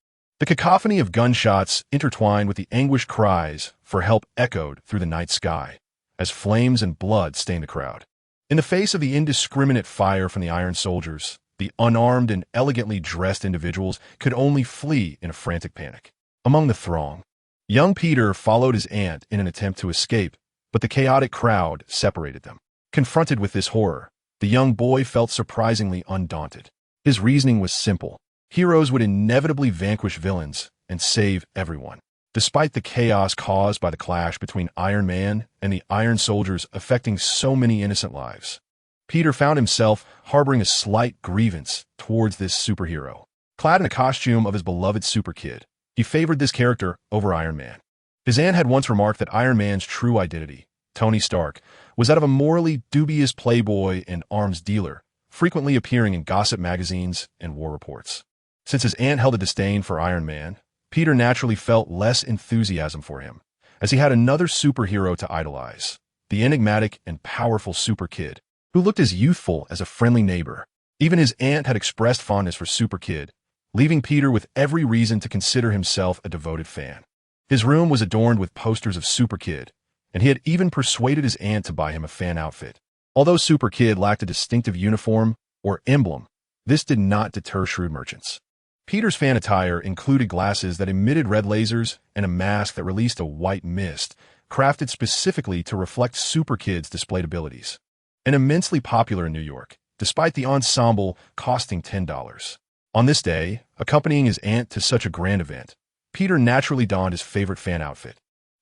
The cacophony of gunshots intertwined with the anguished cries for help echoed through the night sky, as flames and blood stained the crowd. In the face of the indiscriminate fire from the Iron Soldiers, the unarmed and elegantly dressed individuals could only flee in a frantic panic. Among the throng, young Peter followed his aunt in an attempt to escape, but the chaotic crowd separated them. Confronted with this horror, the young boy felt surprisingly undaunted. His reasoning was simple. Heroes would inevitably vanquish villains and save everyone. Despite the chaos caused by the clash between Iron Man and the Iron Soldiers affecting so many innocent lives, Peter found himself harboring a slight grievance towards this superhero. Clad in a costume of his beloved Super Kid, he favored this character over Iron Man. His aunt had once remarked that Iron Man's true identity, Tony Stark, was that of a morally dubious playboy and arms dealer, frequently appearing in gossip magazines and war reports. Since his aunt held a disdain for Iron Man, Peter naturally felt less enthusiasm for him, as he had another superhero to idolize, the enigmatic and powerful Super Kid, who looked as youthful as a friendly neighbor. Even his aunt had expressed fondness for Super Kid, leaving Peter with every reason to consider himself a devoted fan. His room was adorned with posters of Super Kid, and he had even persuaded his aunt to buy him a fan outfit. Although Super Kid lacked a distinctive uniform or emblem, this did not deter shrewd merchants. Peter's fan attire included glasses that emitted red lasers and a mask that released a white mist, crafted specifically to reflect Super Kid's displayed abilities. And immensely popular in New York, despite the ensemble costing $10. On this day, accompanying his aunt to such a grand event, Peter naturally donned his favorite fan outfit.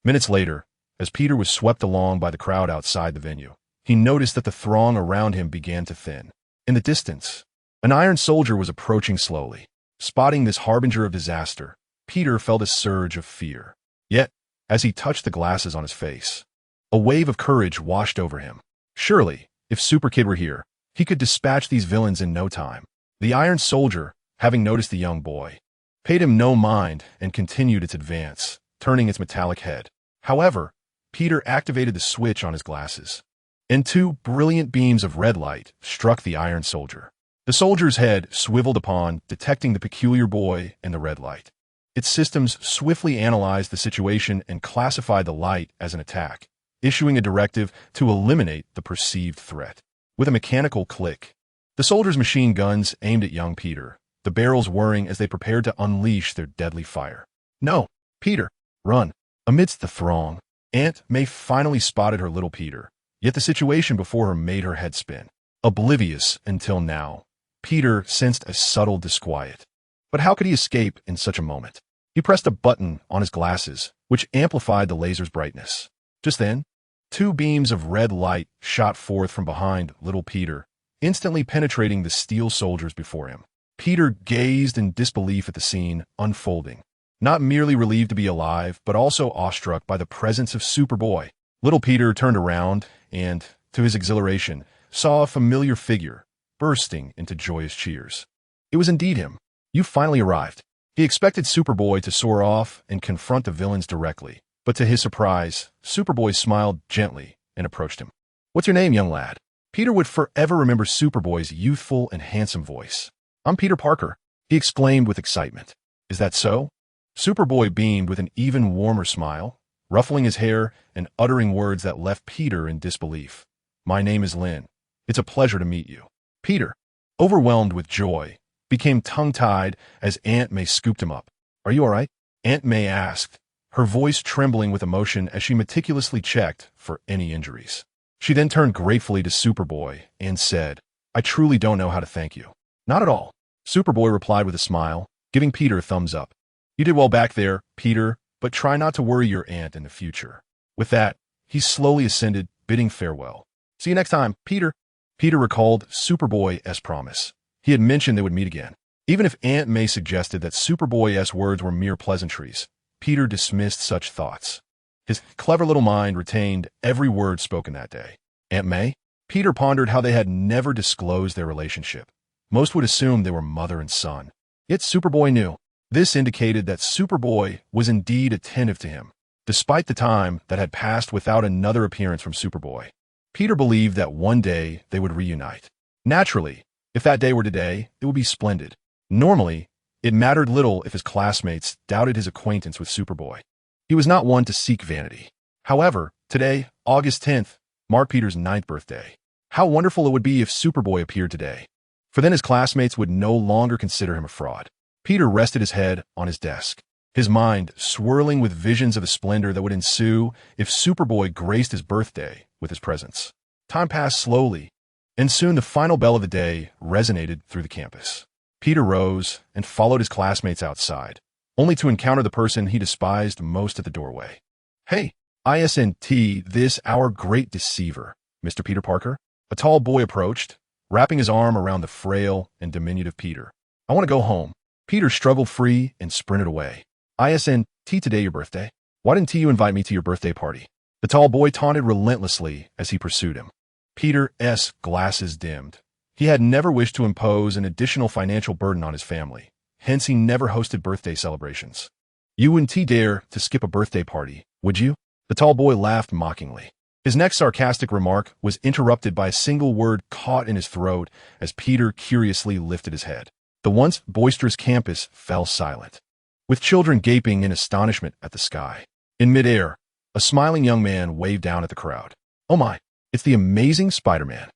Minutes later, as Peter was swept along by the crowd outside the venue, he noticed that the throng around him began to thin. In the distance, an Iron Soldier was approaching slowly. Spotting this harbinger of disaster, Peter felt a surge of fear. Yet, as he touched the glasses on his face, a wave of courage washed over him. Surely, if Super Kid were here, he could dispatch these villains in no time. The Iron Soldier, having noticed the young boy, paid him no mind and continued its advance, turning its metallic head. However, Peter activated the switch on his glasses, and two brilliant beams of red light struck the Iron Soldier. The soldier's head swiveled upon detecting the peculiar boy and the red light. Its systems swiftly analyzed the situation and classified the light as an attack, issuing a directive to eliminate the perceived threat. With a mechanical click, the soldier's machine guns aimed at young Peter, the barrels whirring as they prepared to unleash their deadly fire. "No, Peter, run!" Amidst the throng, Aunt May finally spotted her little Peter, yet the situation before her made her head spin. Oblivious until now, Peter sensed a subtle disquiet. But how could he escape in such a moment? He pressed a button on his glasses, which amplified the laser's brightness. Just then, two beams of red light shot forth from behind little Peter, instantly penetrating the steel soldiers before him. Peter gazed in disbelief at the scene unfolding, not merely relieved to be alive, but also awestruck by the presence of Superboy. Little Peter turned around and, to his exhilaration, saw a familiar figure, bursting into joyous cheers. It was indeed him. "You finally arrived." He expected Superboy to soar off and confront the villains directly, but to his surprise, Superboy smiled gently and approached him. "What's your name, young lad?" Peter would forever remember Superboy's youthful and handsome voice. "I'm Peter Parker," he exclaimed with excitement. "Is that so?" Superboy beamed with an even warmer smile, ruffling his hair and uttering words that left Peter in disbelief. "My name is Lin. It's a pleasure to meet you." Peter, overwhelmed with joy, became tongue-tied as Aunt May scooped him up. "Are you all right?" Aunt May asked, her voice trembling with emotion as she meticulously checked for any injuries. She then turned gratefully to Superboy and said, "I truly don't know how to thank you." "Not at all," Superboy replied with a smile, giving Peter a thumbs up. "You did well back there, Peter, but try not to worry your aunt in the future." With that, he slowly ascended, bidding farewell. "See you next time, Peter." Peter recalled Superboy's promise. He had mentioned they would meet again. Even if Aunt May suggested that Superboy's words were mere pleasantries, Peter dismissed such thoughts. His clever little mind retained every word spoken that day. Aunt May? Peter pondered how they had never disclosed their relationship. Most would assume they were mother and son. Yet Superboy knew. This indicated that Superboy was indeed attentive to him, despite the time that had passed without another appearance from Superboy. Peter believed that one day they would reunite. Naturally, if that day were today, it would be splendid. Normally, it mattered little if his classmates doubted his acquaintance with Superboy. He was not one to seek vanity. However, today, August 10th, marked Peter's 9th birthday. How wonderful it would be if Superboy appeared today. For then his classmates would no longer consider him a fraud. Peter rested his head on his desk, his mind swirling with visions of the splendor that would ensue if Superboy graced his birthday with his presence. Time passed slowly, and soon the final bell of the day resonated through the campus. Peter rose and followed his classmates outside, only to encounter the person he despised most at the doorway. "Hey, ISNT, this our great deceiver, Mr. Peter Parker." A tall boy approached, wrapping his arm around the frail and diminutive Peter. "I want to go home." Peter struggled free and sprinted away. "ISNT, today your birthday? Why didn't you invite me to your birthday party?" The tall boy taunted relentlessly as he pursued him. Peter's glasses dimmed. He had never wished to impose an additional financial burden on his family. Hence, he never hosted birthday celebrations. "You wouldn't dare to skip a birthday party, would you?" The tall boy laughed mockingly. His next sarcastic remark was interrupted by a single word caught in his throat as Peter curiously lifted his head. The once boisterous campus fell silent, with children gaping in astonishment at the sky. In midair, a smiling young man waved down at the crowd. "Oh my, it's the amazing Spider-Man.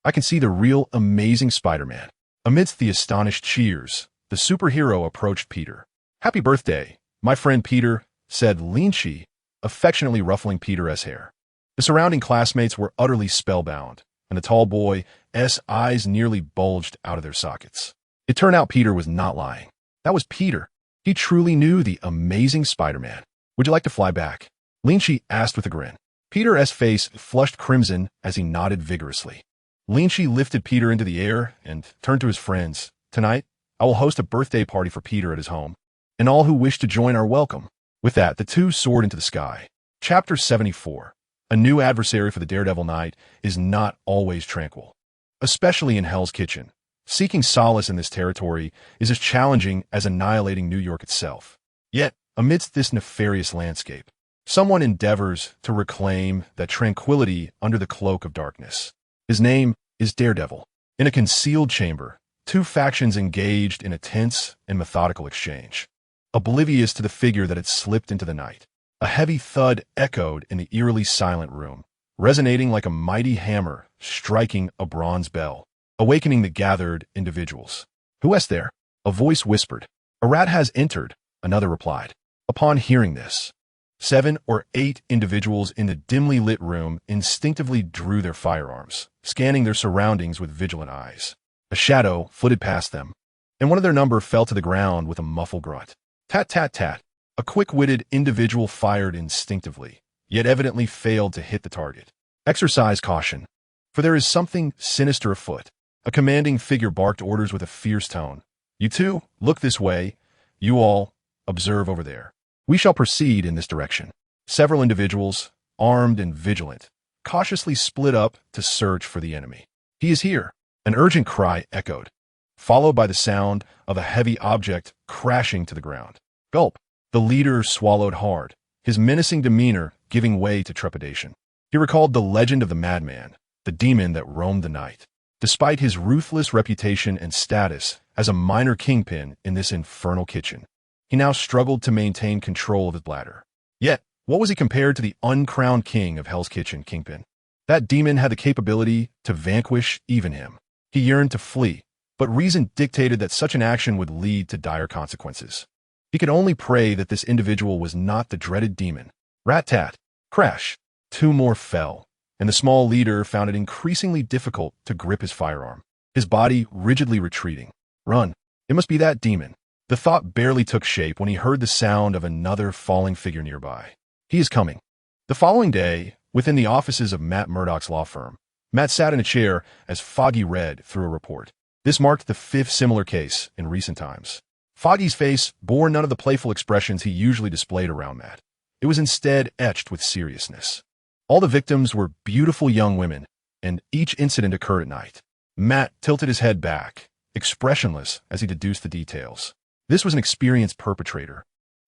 I can see the real amazing Spider-Man." Amidst the astonished cheers, the superhero approached Peter. "Happy birthday, my friend Peter," said Lin Qi, affectionately ruffling Peter's hair. The surrounding classmates were utterly spellbound, and the tall boy's eyes nearly bulged out of their sockets. It turned out Peter was not lying. That was Peter. He truly knew the amazing Spider-Man. "Would you like to fly back?" Lin Qi asked with a grin. Peter's face flushed crimson as he nodded vigorously. Lin Qi lifted Peter into the air and turned to his friends. "Tonight, I will host a birthday party for Peter at his home, and all who wish to join are welcome." With that, the two soared into the sky. Chapter 74. A new adversary for the Daredevil Knight is not always tranquil, especially in Hell's Kitchen. Seeking solace in this territory is as challenging as annihilating New York itself. Yet, amidst this nefarious landscape, someone endeavors to reclaim that tranquility under the cloak of darkness. His name is Daredevil. In a concealed chamber, two factions engaged in a tense and methodical exchange. Oblivious to the figure that had slipped into the night, a heavy thud echoed in the eerily silent room, resonating like a mighty hammer striking a bronze bell, awakening the gathered individuals. "Who is there?" a voice whispered. "A rat has entered," another replied. Upon hearing this, 7 or 8 individuals in the dimly lit room instinctively drew their firearms, scanning their surroundings with vigilant eyes. A shadow flitted past them, and one of their number fell to the ground with a muffled grunt. Tat tat tat. A quick-witted individual fired instinctively, yet evidently failed to hit the target. "Exercise caution, for there is something sinister afoot." A commanding figure barked orders with a fierce tone. "You two, look this way. You all, observe over there. We shall proceed in this direction." Several individuals, armed and vigilant, cautiously split up to search for the enemy. "He is here," an urgent cry echoed, followed by the sound of a heavy object crashing to the ground. Gulp. The leader swallowed hard, his menacing demeanor giving way to trepidation. He recalled the legend of the madman, the demon that roamed the night. Despite his ruthless reputation and status as a minor kingpin in this infernal kitchen, he now struggled to maintain control of his bladder. Yet, what was he compared to the uncrowned king of Hell's Kitchen, Kingpin? That demon had the capability to vanquish even him. He yearned to flee, but reason dictated that such an action would lead to dire consequences. He could only pray that this individual was not the dreaded demon. Rat-tat. Crash. 2 more fell, and the small leader found it increasingly difficult to grip his firearm, his body rigidly retreating. Run. It must be that demon. The thought barely took shape when he heard the sound of another falling figure nearby. He is coming. The following day, within the offices of Matt Murdock's law firm, Matt sat in a chair as Foggy read through a report. This marked the fifth similar case in recent times. Foggy's face bore none of the playful expressions he usually displayed around Matt. It was instead etched with seriousness. All the victims were beautiful young women, and each incident occurred at night. Matt tilted his head back, expressionless as he deduced the details. This was an experienced perpetrator,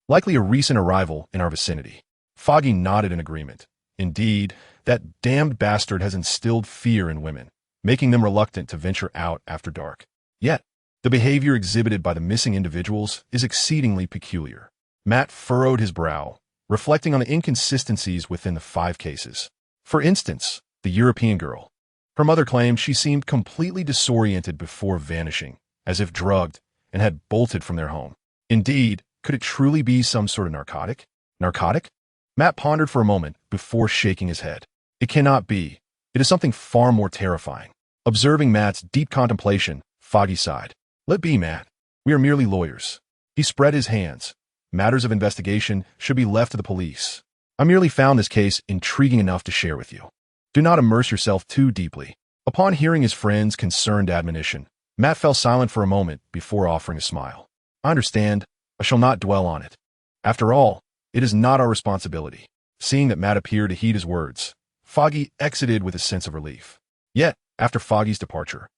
likely a recent arrival in our vicinity. Foggy nodded in agreement. Indeed, that damned bastard has instilled fear in women, making them reluctant to venture out after dark. Yet, the behavior exhibited by the missing individuals is exceedingly peculiar. Matt furrowed his brow, reflecting on the inconsistencies within the 5 cases. For instance, the European girl. Her mother claimed she seemed completely disoriented before vanishing, as if drugged, and had bolted from their home. Indeed, could it truly be some sort of narcotic? Narcotic? Matt pondered for a moment before shaking his head. It cannot be. It is something far more terrifying. Observing Matt's deep contemplation, Foggy sighed. Let be, Matt. We are merely lawyers. He spread his hands. Matters of investigation should be left to the police. I merely found this case intriguing enough to share with you. Do not immerse yourself too deeply. Upon hearing his friend's concerned admonition, Matt fell silent for a moment before offering a smile. I understand. I shall not dwell on it. After all, it is not our responsibility. Seeing that Matt appeared to heed his words, Foggy exited with a sense of relief. Yet, after Foggy's departure,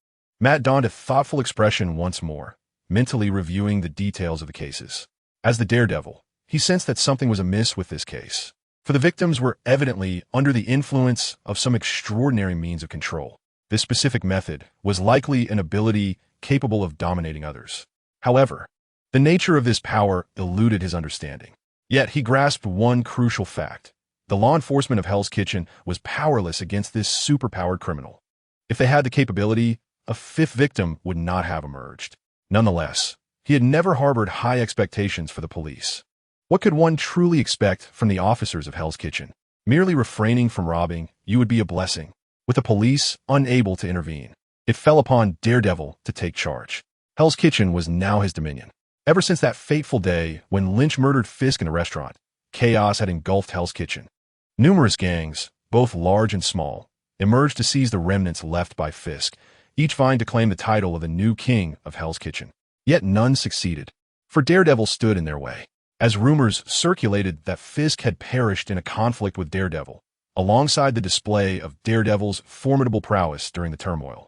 Matt donned a thoughtful expression once more, mentally reviewing the details of the cases. As the daredevil, he sensed that something was amiss with this case, for the victims were evidently under the influence of some extraordinary means of control. This specific method was likely an ability capable of dominating others. However, the nature of this power eluded his understanding. Yet he grasped one crucial fact. The law enforcement of Hell's Kitchen was powerless against this superpowered criminal. If they had the capability, a 5th victim would not have emerged. Nonetheless, he had never harbored high expectations for the police. What could one truly expect from the officers of Hell's Kitchen? Merely refraining from robbing, you would be a blessing. With the police unable to intervene, it fell upon Daredevil to take charge. Hell's Kitchen was now his dominion. Ever since that fateful day when Lynch murdered Fisk in a restaurant, chaos had engulfed Hell's Kitchen. Numerous gangs, both large and small, emerged to seize the remnants left by Fisk, each vying to claim the title of the new king of Hell's Kitchen. Yet none succeeded, for Daredevil stood in their way. As rumors circulated that Fisk had perished in a conflict with Daredevil, alongside the display of Daredevil's formidable prowess during the turmoil,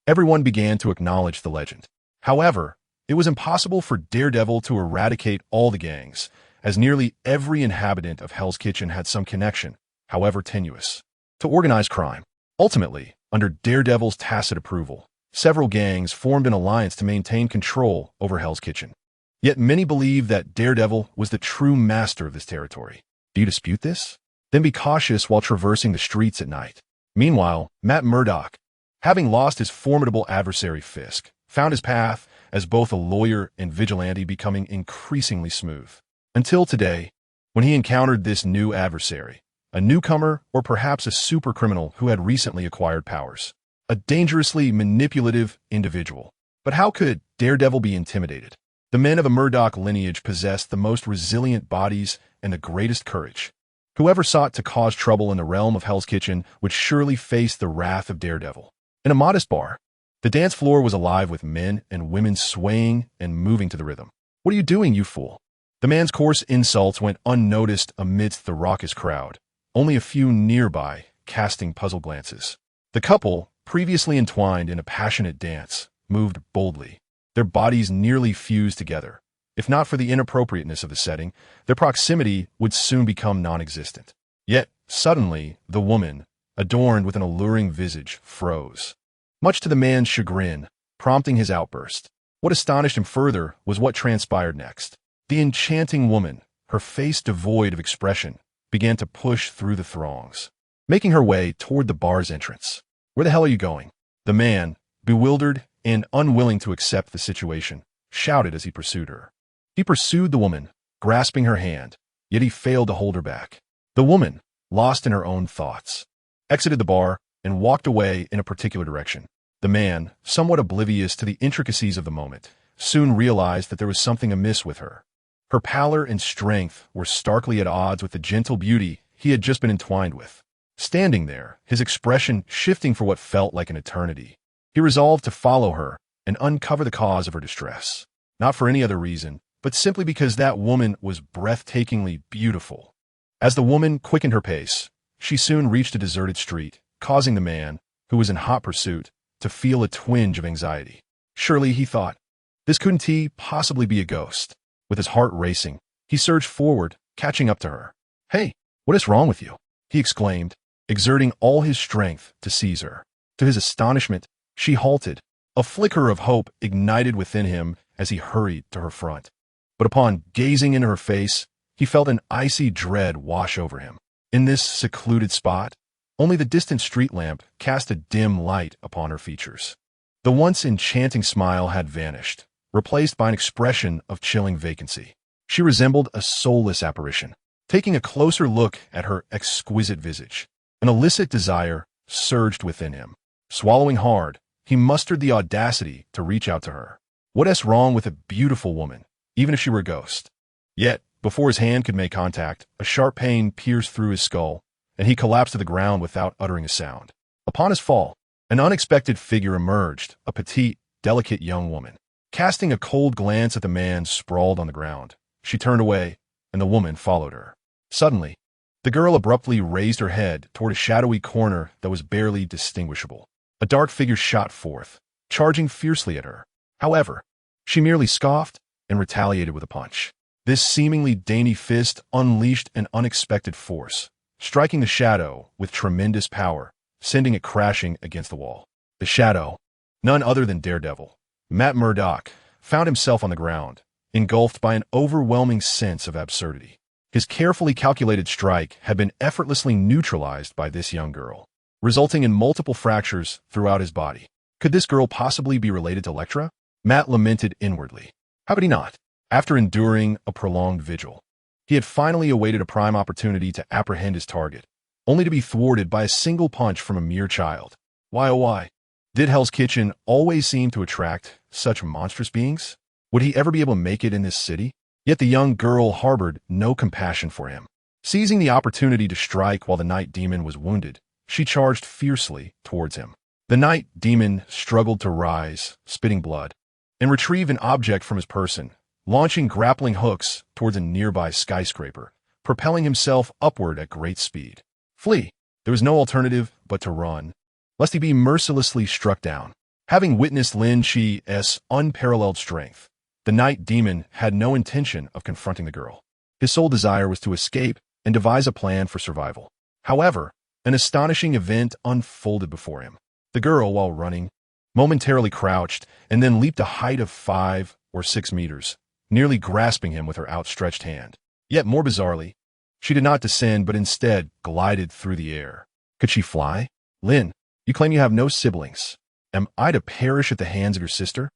everyone began to acknowledge the legend. However, it was impossible for Daredevil to eradicate all the gangs, as nearly every inhabitant of Hell's Kitchen had some connection, however tenuous, to organized crime. Ultimately, under Daredevil's tacit approval, several gangs formed an alliance to maintain control over Hell's Kitchen. Yet many believe that Daredevil was the true master of this territory. Do you dispute this? Then be cautious while traversing the streets at night. Meanwhile, Matt Murdock, having lost his formidable adversary Fisk, found his path as both a lawyer and vigilante becoming increasingly smooth. Until today, when he encountered this new adversary, a newcomer or perhaps a supercriminal who had recently acquired powers. A dangerously manipulative individual. But how could Daredevil be intimidated? The men of a Murdoch lineage possessed the most resilient bodies and the greatest courage. Whoever sought to cause trouble in the realm of Hell's Kitchen would surely face the wrath of Daredevil. In a modest bar, the dance floor was alive with men and women swaying and moving to the rhythm. What are you doing, you fool? The man's coarse insults went unnoticed amidst the raucous crowd, only a few nearby casting puzzled glances. The couple, previously entwined in a passionate dance, moved boldly. Their bodies nearly fused together. If not for the inappropriateness of the setting, their proximity would soon become non-existent. Yet, suddenly, the woman, adorned with an alluring visage, froze, much to the man's chagrin, prompting his outburst. What astonished him further was what transpired next. The enchanting woman, her face devoid of expression, began to push through the throngs, making her way toward the bar's entrance. Where the hell are you going? The man, bewildered and unwilling to accept the situation, shouted as he pursued her. He pursued the woman, grasping her hand, yet he failed to hold her back. The woman, lost in her own thoughts, exited the bar and walked away in a particular direction. The man, somewhat oblivious to the intricacies of the moment, soon realized that there was something amiss with her. Her pallor and strength were starkly at odds with the gentle beauty he had just been entwined with. Standing there, his expression shifting for what felt like an eternity, he resolved to follow her and uncover the cause of her distress. Not for any other reason, but simply because that woman was breathtakingly beautiful. As the woman quickened her pace, she soon reached a deserted street, causing the man, who was in hot pursuit, to feel a twinge of anxiety. Surely, he thought, this couldn't possibly be a ghost. With his heart racing, he surged forward, catching up to her. "Hey, what is wrong with you?" he exclaimed, exerting all his strength to seize her. To his astonishment, she halted. A flicker of hope ignited within him as he hurried to her front. But upon gazing into her face, he felt an icy dread wash over him. In this secluded spot, only the distant street lamp cast a dim light upon her features. The once enchanting smile had vanished, replaced by an expression of chilling vacancy. She resembled a soulless apparition. Taking a closer look at her exquisite visage, an illicit desire surged within him. Swallowing hard, he mustered the audacity to reach out to her. What is wrong with a beautiful woman, even if she were a ghost? Yet, before his hand could make contact, a sharp pain pierced through his skull, and he collapsed to the ground without uttering a sound. Upon his fall, an unexpected figure emerged, a petite, delicate young woman. Casting a cold glance at the man sprawled on the ground, she turned away, and the woman followed her. Suddenly, the girl abruptly raised her head toward a shadowy corner that was barely distinguishable. A dark figure shot forth, charging fiercely at her. However, she merely scoffed and retaliated with a punch. This seemingly dainty fist unleashed an unexpected force, striking the shadow with tremendous power, sending it crashing against the wall. The shadow, none other than Daredevil, Matt Murdock, found himself on the ground, engulfed by an overwhelming sense of absurdity. His carefully calculated strike had been effortlessly neutralized by this young girl, resulting in multiple fractures throughout his body. Could this girl possibly be related to Elektra? Matt lamented inwardly. How could he not? After enduring a prolonged vigil, he had finally awaited a prime opportunity to apprehend his target, only to be thwarted by a single punch from a mere child. Why, oh why? Did Hell's Kitchen always seem to attract such monstrous beings? Would he ever be able to make it in this city? Yet the young girl harbored no compassion for him. Seizing the opportunity to strike while the night demon was wounded, she charged fiercely towards him. The night demon struggled to rise, spitting blood, and retrieve an object from his person, launching grappling hooks towards a nearby skyscraper, propelling himself upward at great speed. Flee! There was no alternative but to run, lest he be mercilessly struck down. Having witnessed Lin Qi's unparalleled strength, the night demon had no intention of confronting the girl. His sole desire was to escape and devise a plan for survival. However, an astonishing event unfolded before him. The girl, while running, momentarily crouched and then leaped a height of 5 or 6 meters, nearly grasping him with her outstretched hand. Yet more bizarrely, she did not descend but instead glided through the air. Could she fly? Lin, you claim you have no siblings. Am I to perish at the hands of your sister?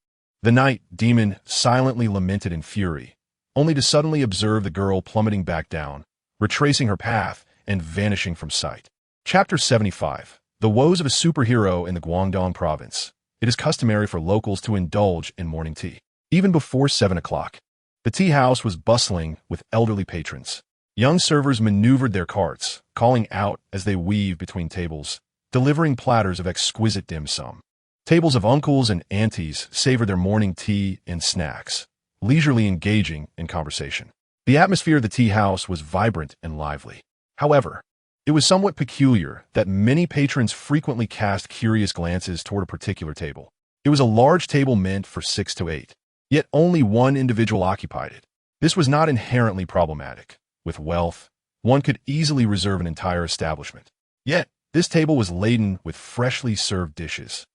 The night demon silently lamented in fury, only to suddenly observe the girl plummeting back down, retracing her path and vanishing from sight. Chapter 75. The Woes of a Superhero in the Guangdong Province. It is customary for locals to indulge in morning tea. Even before 7 o'clock, the tea house was bustling with elderly patrons. Young servers maneuvered their carts, calling out as they weaved between tables, delivering platters of exquisite dim sum. Tables of uncles and aunties savored their morning tea and snacks, leisurely engaging in conversation. The atmosphere of the tea house was vibrant and lively. However, it was somewhat peculiar that many patrons frequently cast curious glances toward a particular table. It was a large table meant for 6 to 8, yet only one individual occupied it. This was not inherently problematic. With wealth, one could easily reserve an entire establishment. Yet, this table was laden with freshly served dishes.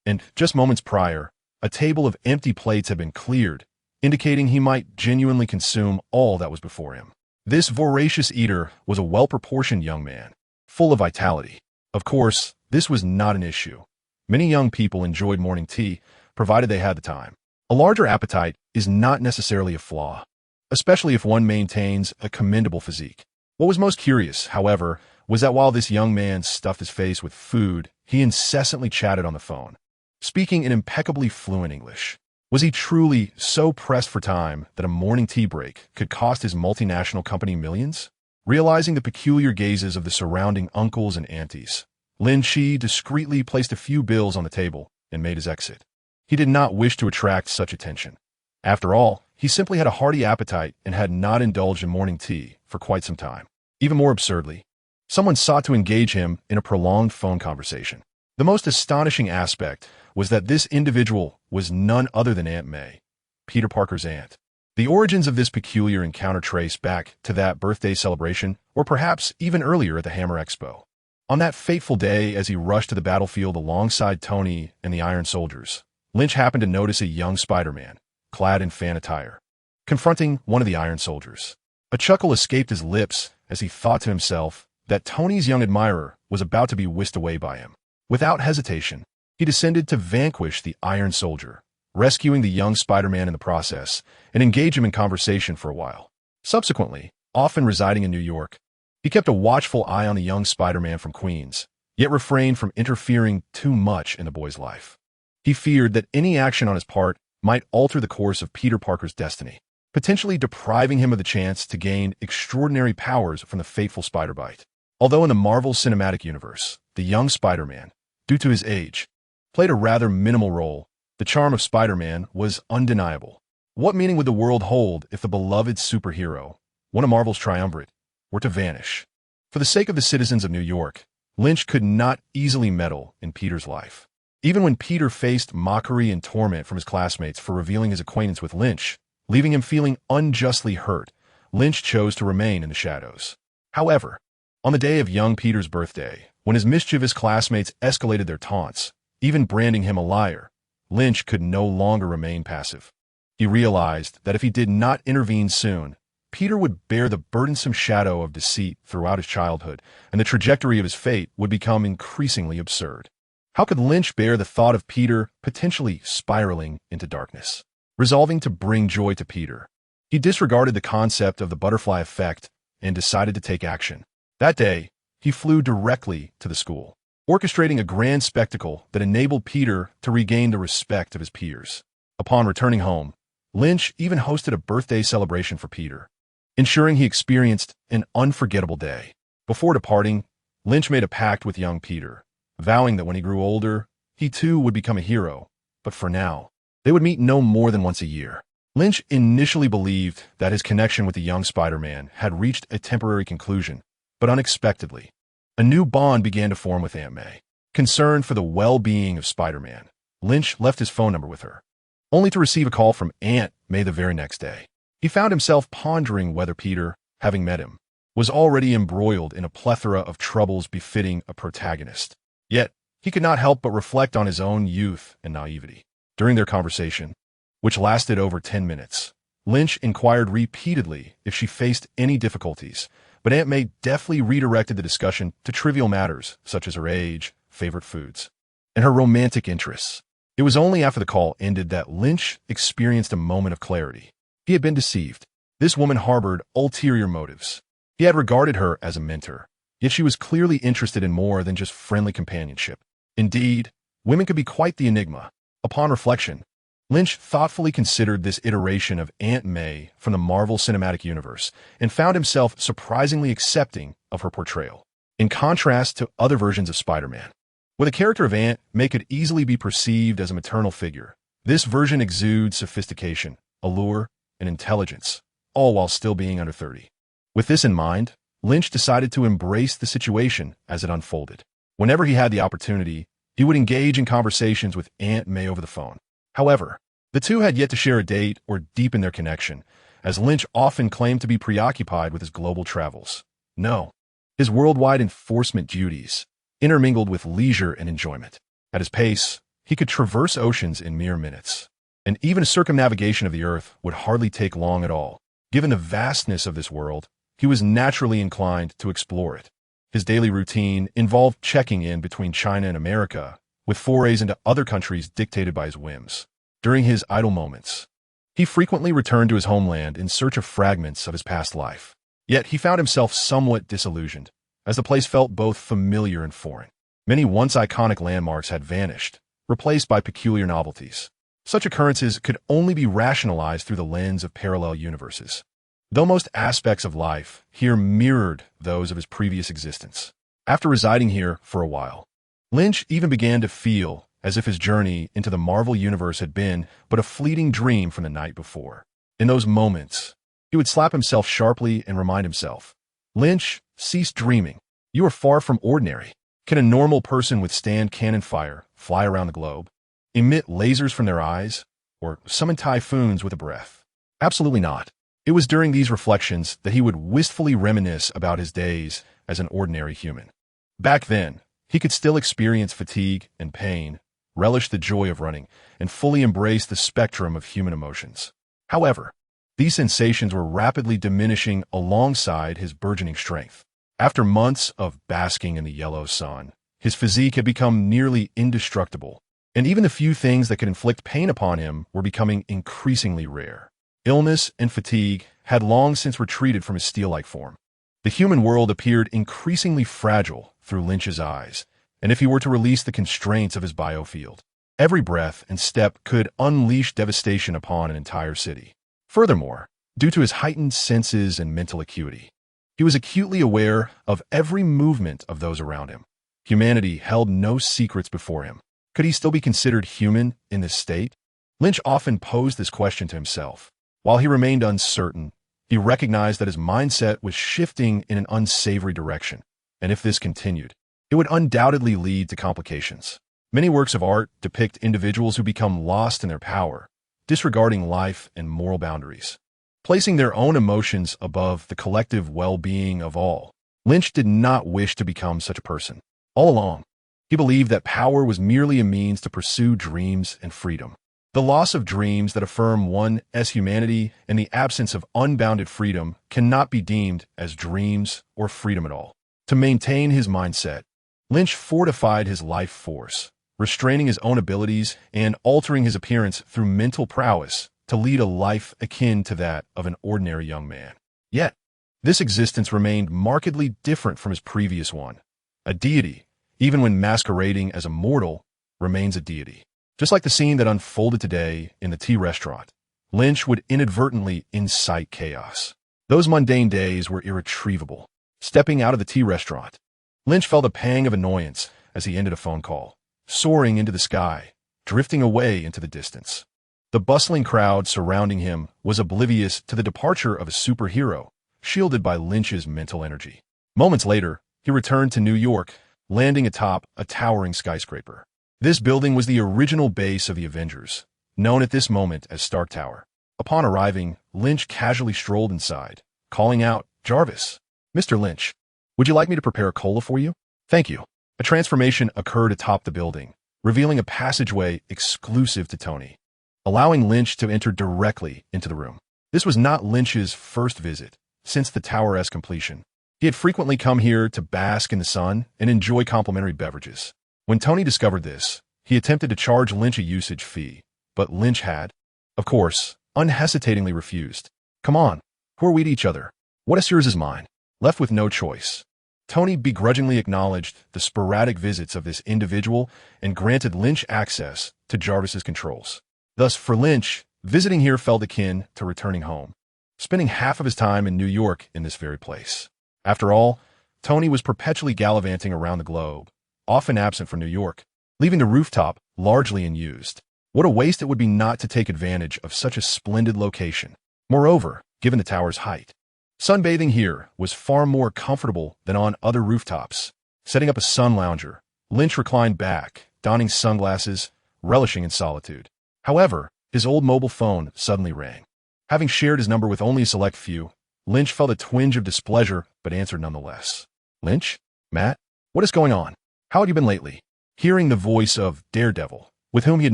And just moments prior, a table of empty plates had been cleared, indicating he might genuinely consume all that was before him. This voracious eater was a well-proportioned young man, full of vitality. Of course, this was not an issue. Many young people enjoyed morning tea, provided they had the time. A larger appetite is not necessarily a flaw, especially if one maintains a commendable physique. What was most curious, however, was that while this young man stuffed his face with food, he incessantly chatted on the phone, speaking in impeccably fluent English. Was he truly so pressed for time that a morning tea break could cost his multinational company millions? Realizing the peculiar gazes of the surrounding uncles and aunties, Lin Qi discreetly placed a few bills on the table and made his exit. He did not wish to attract such attention. After all, he simply had a hearty appetite and had not indulged in morning tea for quite some time. Even more absurdly, someone sought to engage him in a prolonged phone conversation. The most astonishing aspect was that this individual was none other than Aunt May, Peter Parker's aunt. The origins of this peculiar encounter trace back to that birthday celebration, or perhaps even earlier at the Hammer Expo. On that fateful day, as he rushed to the battlefield alongside Tony and the Iron Soldiers, Lynch happened to notice a young Spider-Man, clad in fan attire, confronting one of the Iron Soldiers. A chuckle escaped his lips as he thought to himself that Tony's young admirer was about to be whisked away by him. Without hesitation, he descended to vanquish the Iron Soldier, rescuing the young Spider-Man in the process, and engage him in conversation for a while. Subsequently, often residing in New York, he kept a watchful eye on the young Spider-Man from Queens, yet refrained from interfering too much in the boy's life. He feared that any action on his part might alter the course of Peter Parker's destiny, potentially depriving him of the chance to gain extraordinary powers from the fateful Spider-Bite. Although in the Marvel Cinematic Universe, the young Spider-Man, due to his age, played a rather minimal role, the charm of Spider-Man was undeniable. What meaning would the world hold if the beloved superhero, one of Marvel's triumvirate, were to vanish? For the sake of the citizens of New York, Lynch could not easily meddle in Peter's life. Even when Peter faced mockery and torment from his classmates for revealing his acquaintance with Lynch, leaving him feeling unjustly hurt, Lynch chose to remain in the shadows. However, on the day of young Peter's birthday, when his mischievous classmates escalated their taunts, even branding him a liar, Lynch could no longer remain passive. He realized that if he did not intervene soon, Peter would bear the burdensome shadow of deceit throughout his childhood, and the trajectory of his fate would become increasingly absurd. How could Lynch bear the thought of Peter potentially spiraling into darkness? Resolving to bring joy to Peter, he disregarded the concept of the butterfly effect and decided to take action. That day, he flew directly to the school, orchestrating a grand spectacle that enabled Peter to regain the respect of his peers. Upon returning home, Lynch even hosted a birthday celebration for Peter, ensuring he experienced an unforgettable day. Before departing, Lynch made a pact with young Peter, vowing that when he grew older, he too would become a hero, but for now, they would meet no more than once a year. Lynch initially believed that his connection with the young Spider-Man had reached a temporary conclusion, but unexpectedly, a new bond began to form with Aunt May. Concerned for the well-being of Spider-Man, Lynch left his phone number with her, only to receive a call from Aunt May the very next day. He found himself pondering whether Peter, having met him, was already embroiled in a plethora of troubles befitting a protagonist. Yet, he could not help but reflect on his own youth and naivety. During their conversation, which lasted over 10 minutes, Lynch inquired repeatedly if she faced any difficulties, but Aunt May deftly redirected the discussion to trivial matters such as her age, favorite foods, and her romantic interests. It was only after the call ended that Lynch experienced a moment of clarity. He had been deceived. This woman harbored ulterior motives. He had regarded her as a mentor, yet she was clearly interested in more than just friendly companionship. Indeed, women could be quite the enigma. Upon reflection, Lynch thoughtfully considered this iteration of Aunt May from the Marvel Cinematic Universe and found himself surprisingly accepting of her portrayal. In contrast to other versions of Spider-Man, where the character of Aunt May could easily be perceived as a maternal figure, this version exudes sophistication, allure, and intelligence, all while still being under 30. With this in mind, Lynch decided to embrace the situation as it unfolded. Whenever he had the opportunity, he would engage in conversations with Aunt May over the phone. However, the two had yet to share a date or deepen their connection, as Lynch often claimed to be preoccupied with his global travels. No, his worldwide enforcement duties intermingled with leisure and enjoyment. At his pace, he could traverse oceans in mere minutes, and even a circumnavigation of the Earth would hardly take long at all. Given the vastness of this world, he was naturally inclined to explore it. His daily routine involved checking in between China and America, with forays into other countries dictated by his whims. During his idle moments, he frequently returned to his homeland in search of fragments of his past life. Yet he found himself somewhat disillusioned, as the place felt both familiar and foreign. Many once iconic landmarks had vanished, replaced by peculiar novelties. Such occurrences could only be rationalized through the lens of parallel universes, though most aspects of life here mirrored those of his previous existence. After residing here for a while, Lynch even began to feel as if his journey into the Marvel universe had been but a fleeting dream from the night before. In those moments, he would slap himself sharply and remind himself, "Lynch, cease dreaming. You are far from ordinary. Can a normal person withstand cannon fire, fly around the globe, emit lasers from their eyes, or summon typhoons with a breath? Absolutely not." It was during these reflections that he would wistfully reminisce about his days as an ordinary human. Back then, he could still experience fatigue and pain, relish the joy of running, and fully embrace the spectrum of human emotions. However, these sensations were rapidly diminishing alongside his burgeoning strength. After months of basking in the yellow sun, his physique had become nearly indestructible, and even the few things that could inflict pain upon him were becoming increasingly rare. Illness and fatigue had long since retreated from his steel-like form. The human world appeared increasingly fragile through Lynch's eyes, and if he were to release the constraints of his biofield, every breath and step could unleash devastation upon an entire city. Furthermore, due to his heightened senses and mental acuity, he was acutely aware of every movement of those around him. Humanity held no secrets before him. Could he still be considered human in this state? Lynch often posed this question to himself. While he remained uncertain, he recognized that his mindset was shifting in an unsavory direction, and if this continued, it would undoubtedly lead to complications. Many works of art depict individuals who become lost in their power, disregarding life and moral boundaries, placing their own emotions above the collective well-being of all. Lynch did not wish to become such a person. All along, he believed that power was merely a means to pursue dreams and freedom. The loss of dreams that affirm one's humanity and the absence of unbounded freedom cannot be deemed as dreams or freedom at all. To maintain his mindset, Lynch fortified his life force, restraining his own abilities and altering his appearance through mental prowess to lead a life akin to that of an ordinary young man. Yet, this existence remained markedly different from his previous one. A deity, even when masquerading as a mortal, remains a deity. Just like the scene that unfolded today in the tea restaurant, Lynch would inadvertently incite chaos. Those mundane days were irretrievable. Stepping out of the tea restaurant, Lynch felt a pang of annoyance as he ended a phone call, soaring into the sky, drifting away into the distance. The bustling crowd surrounding him was oblivious to the departure of a superhero, shielded by Lynch's mental energy. Moments later, he returned to New York, landing atop a towering skyscraper. This building was the original base of the Avengers, known at this moment as Stark Tower. Upon arriving, Lynch casually strolled inside, calling out, "Jarvis, Mr. Lynch, would you like me to prepare a cola for you?" "Thank you." A transformation occurred atop the building, revealing a passageway exclusive to Tony, allowing Lynch to enter directly into the room. This was not Lynch's first visit since the tower's completion. He had frequently come here to bask in the sun and enjoy complimentary beverages. When Tony discovered this, he attempted to charge Lynch a usage fee, but Lynch had, of course, unhesitatingly refused. "Come on, who are we to each other? What is yours is mine." Left with no choice, Tony begrudgingly acknowledged the sporadic visits of this individual and granted Lynch access to Jarvis's controls. Thus, for Lynch, visiting here felt akin to returning home, spending half of his time in New York in this very place. After all, Tony was perpetually gallivanting around the globe, often absent from New York, leaving the rooftop largely unused. What a waste it would be not to take advantage of such a splendid location. Moreover, given the tower's height, sunbathing here was far more comfortable than on other rooftops. Setting up a sun lounger, Lynch reclined back, donning sunglasses, relishing in solitude. However, his old mobile phone suddenly rang. Having shared his number with only a select few, Lynch felt a twinge of displeasure but answered nonetheless. "Lynch? Matt? What is going on? How have you been lately?" Hearing the voice of Daredevil, with whom he had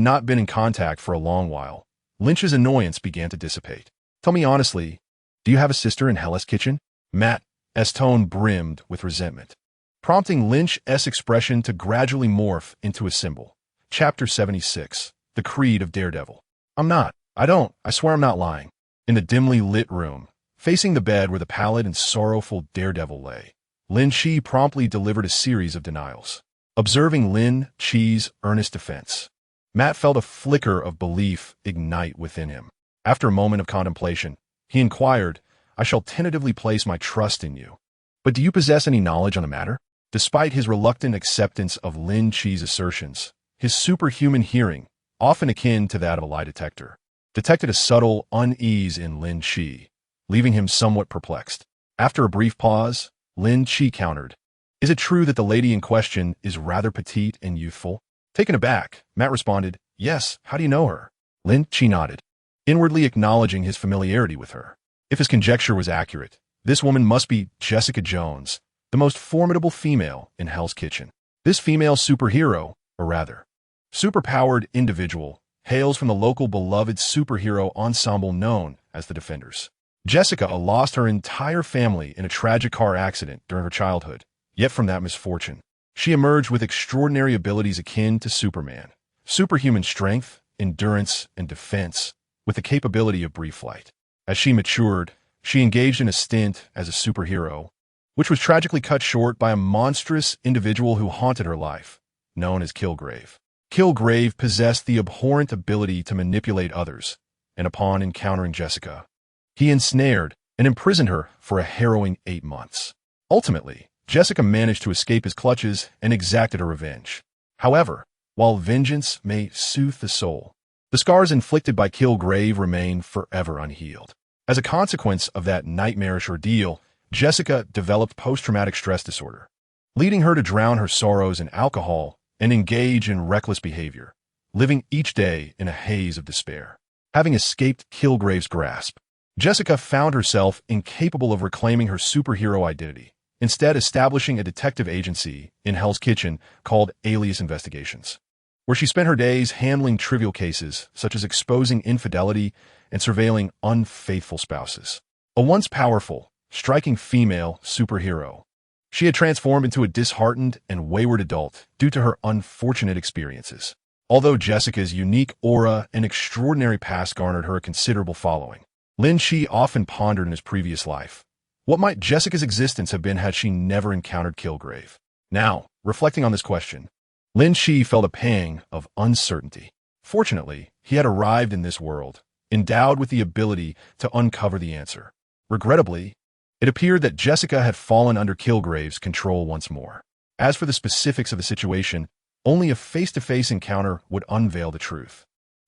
not been in contact for a long while, Lynch's annoyance began to dissipate. "Tell me honestly, do you have a sister in Hell's Kitchen?" Matt's tone brimmed with resentment, prompting Lynch's expression to gradually morph into a symbol. Chapter 76, The Creed of Daredevil. I swear I'm not lying." In the dimly lit room, facing the bed where the pallid and sorrowful Daredevil lay, Lin Qi promptly delivered a series of denials. Observing Lin Qi's earnest defense, Matt felt a flicker of belief ignite within him. After a moment of contemplation, he inquired, "I shall tentatively place my trust in you. But do you possess any knowledge on the matter?" Despite his reluctant acceptance of Lin Qi's assertions, his superhuman hearing, often akin to that of a lie detector, detected a subtle unease in Lin Qi, leaving him somewhat perplexed. After a brief pause, Lin Qi countered, "Is it true that the lady in question is rather petite and youthful?" Taken aback, Matt responded, "Yes, how do you know her?" Lin Qi nodded, inwardly acknowledging his familiarity with her. If his conjecture was accurate, this woman must be Jessica Jones, the most formidable female in Hell's Kitchen. This female superhero, or rather, superpowered individual, hails from the local beloved superhero ensemble known as the Defenders. Jessica lost her entire family in a tragic car accident during her childhood, yet from that misfortune, she emerged with extraordinary abilities akin to Superman, superhuman strength, endurance, and defense, with the capability of brief flight. As she matured, she engaged in a stint as a superhero, which was tragically cut short by a monstrous individual who haunted her life, known as Kilgrave. Kilgrave possessed the abhorrent ability to manipulate others, and upon encountering Jessica, he ensnared and imprisoned her for a harrowing 8 months. Ultimately, Jessica managed to escape his clutches and exacted her revenge. However, while vengeance may soothe the soul, the scars inflicted by Kilgrave remain forever unhealed. As a consequence of that nightmarish ordeal, Jessica developed post-traumatic stress disorder, leading her to drown her sorrows in alcohol and engage in reckless behavior, living each day in a haze of despair. Having escaped Kilgrave's grasp, Jessica found herself incapable of reclaiming her superhero identity, instead establishing a detective agency in Hell's Kitchen called Alias Investigations, where she spent her days handling trivial cases such as exposing infidelity and surveilling unfaithful spouses. A once powerful, striking female superhero, she had transformed into a disheartened and wayward adult due to her unfortunate experiences. Although Jessica's unique aura and extraordinary past garnered her a considerable following, Lin Qi often pondered in his previous life, what might Jessica's existence have been had she never encountered Kilgrave? Now, reflecting on this question, Lin Qi felt a pang of uncertainty. Fortunately, he had arrived in this world, endowed with the ability to uncover the answer. Regrettably, it appeared that Jessica had fallen under Kilgrave's control once more. As for the specifics of the situation, only a face-to-face encounter would unveil the truth.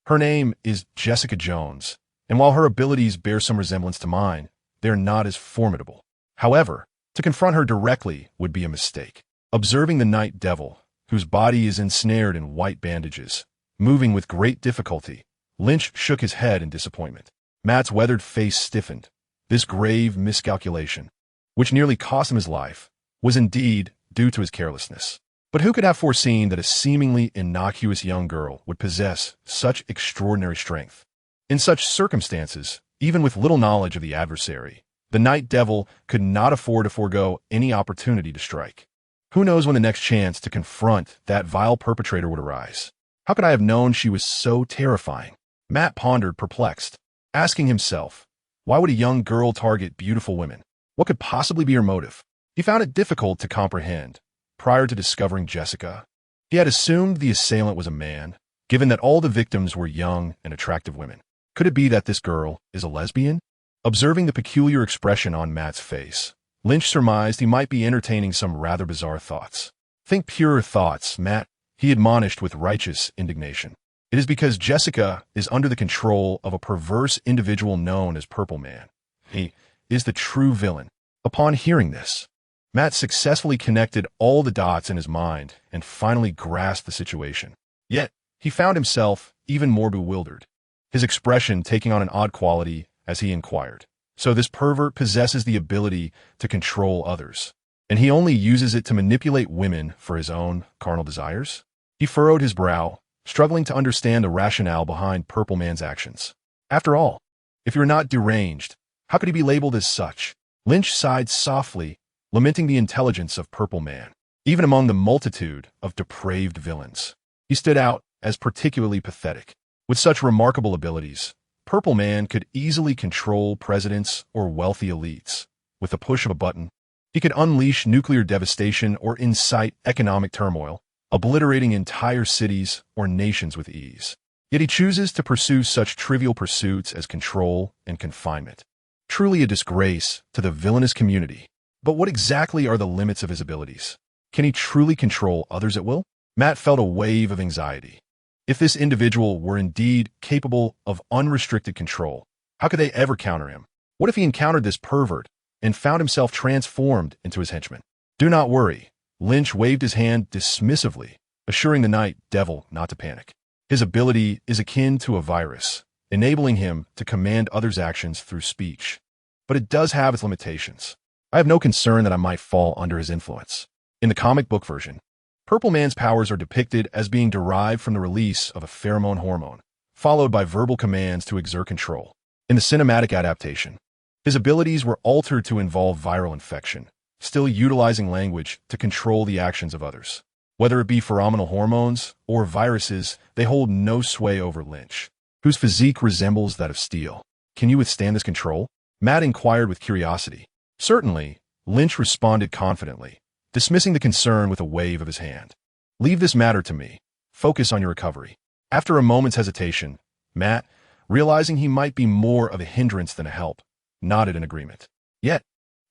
Her name is Jessica Jones, and while her abilities bear some resemblance to mine, they're not as formidable. However, to confront her directly would be a mistake. Observing the Night Devil, whose body is ensnared in white bandages, moving with great difficulty, Lynch shook his head in disappointment. Matt's weathered face stiffened. This grave miscalculation, which nearly cost him his life, was indeed due to his carelessness. But who could have foreseen that a seemingly innocuous young girl would possess such extraordinary strength? In such circumstances, even with little knowledge of the adversary, the Night Devil could not afford to forego any opportunity to strike. Who knows when the next chance to confront that vile perpetrator would arise? How could I have known she was so terrifying? Matt pondered, perplexed, asking himself, why would a young girl target beautiful women? What could possibly be her motive? He found it difficult to comprehend. Prior to discovering Jessica, he had assumed the assailant was a man, given that all the victims were young and attractive women. Could it be that this girl is a lesbian? Observing the peculiar expression on Matt's face, Lynch surmised he might be entertaining some rather bizarre thoughts. Think purer thoughts, Matt, he admonished with righteous indignation. It is because Jessica is under the control of a perverse individual known as Purple Man. He is the true villain. Upon hearing this, Matt successfully connected all the dots in his mind and finally grasped the situation. Yet, he found himself even more bewildered, his expression taking on an odd quality as he inquired. So this pervert possesses the ability to control others, and he only uses it to manipulate women for his own carnal desires? He furrowed his brow, struggling to understand the rationale behind Purple Man's actions. After all, if you're not deranged, how could he be labeled as such? Lynch sighed softly, lamenting the intelligence of Purple Man. Even among the multitude of depraved villains, he stood out as particularly pathetic. With such remarkable abilities, Purple Man could easily control presidents or wealthy elites. With the push of a button, he could unleash nuclear devastation or incite economic turmoil, obliterating entire cities or nations with ease. Yet he chooses to pursue such trivial pursuits as control and confinement. Truly a disgrace to the villainous community. But what exactly are the limits of his abilities? Can he truly control others at will? Matt felt a wave of anxiety. If this individual were indeed capable of unrestricted control, how could they ever counter him? What if he encountered this pervert and found himself transformed into his henchman? Do not worry. Lynch waved his hand dismissively, assuring the night devil not to panic. His ability is akin to a virus, enabling him to command others' actions through speech. But it does have its limitations. I have no concern that I might fall under his influence. In the comic book version, Purple Man's powers are depicted as being derived from the release of a pheromone hormone, followed by verbal commands to exert control. In the cinematic adaptation, his abilities were altered to involve viral infection, still utilizing language to control the actions of others. Whether it be pheromonal hormones or viruses, they hold no sway over Lynch, whose physique resembles that of steel. Can you withstand this control? Matt inquired with curiosity. Certainly, Lynch responded confidently, dismissing the concern with a wave of his hand. Leave this matter to me. Focus on your recovery. After a moment's hesitation, Matt, realizing he might be more of a hindrance than a help, nodded in agreement. Yet,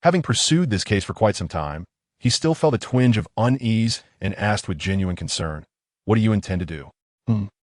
having pursued this case for quite some time, he still felt a twinge of unease and asked with genuine concern, "What do you intend to do?"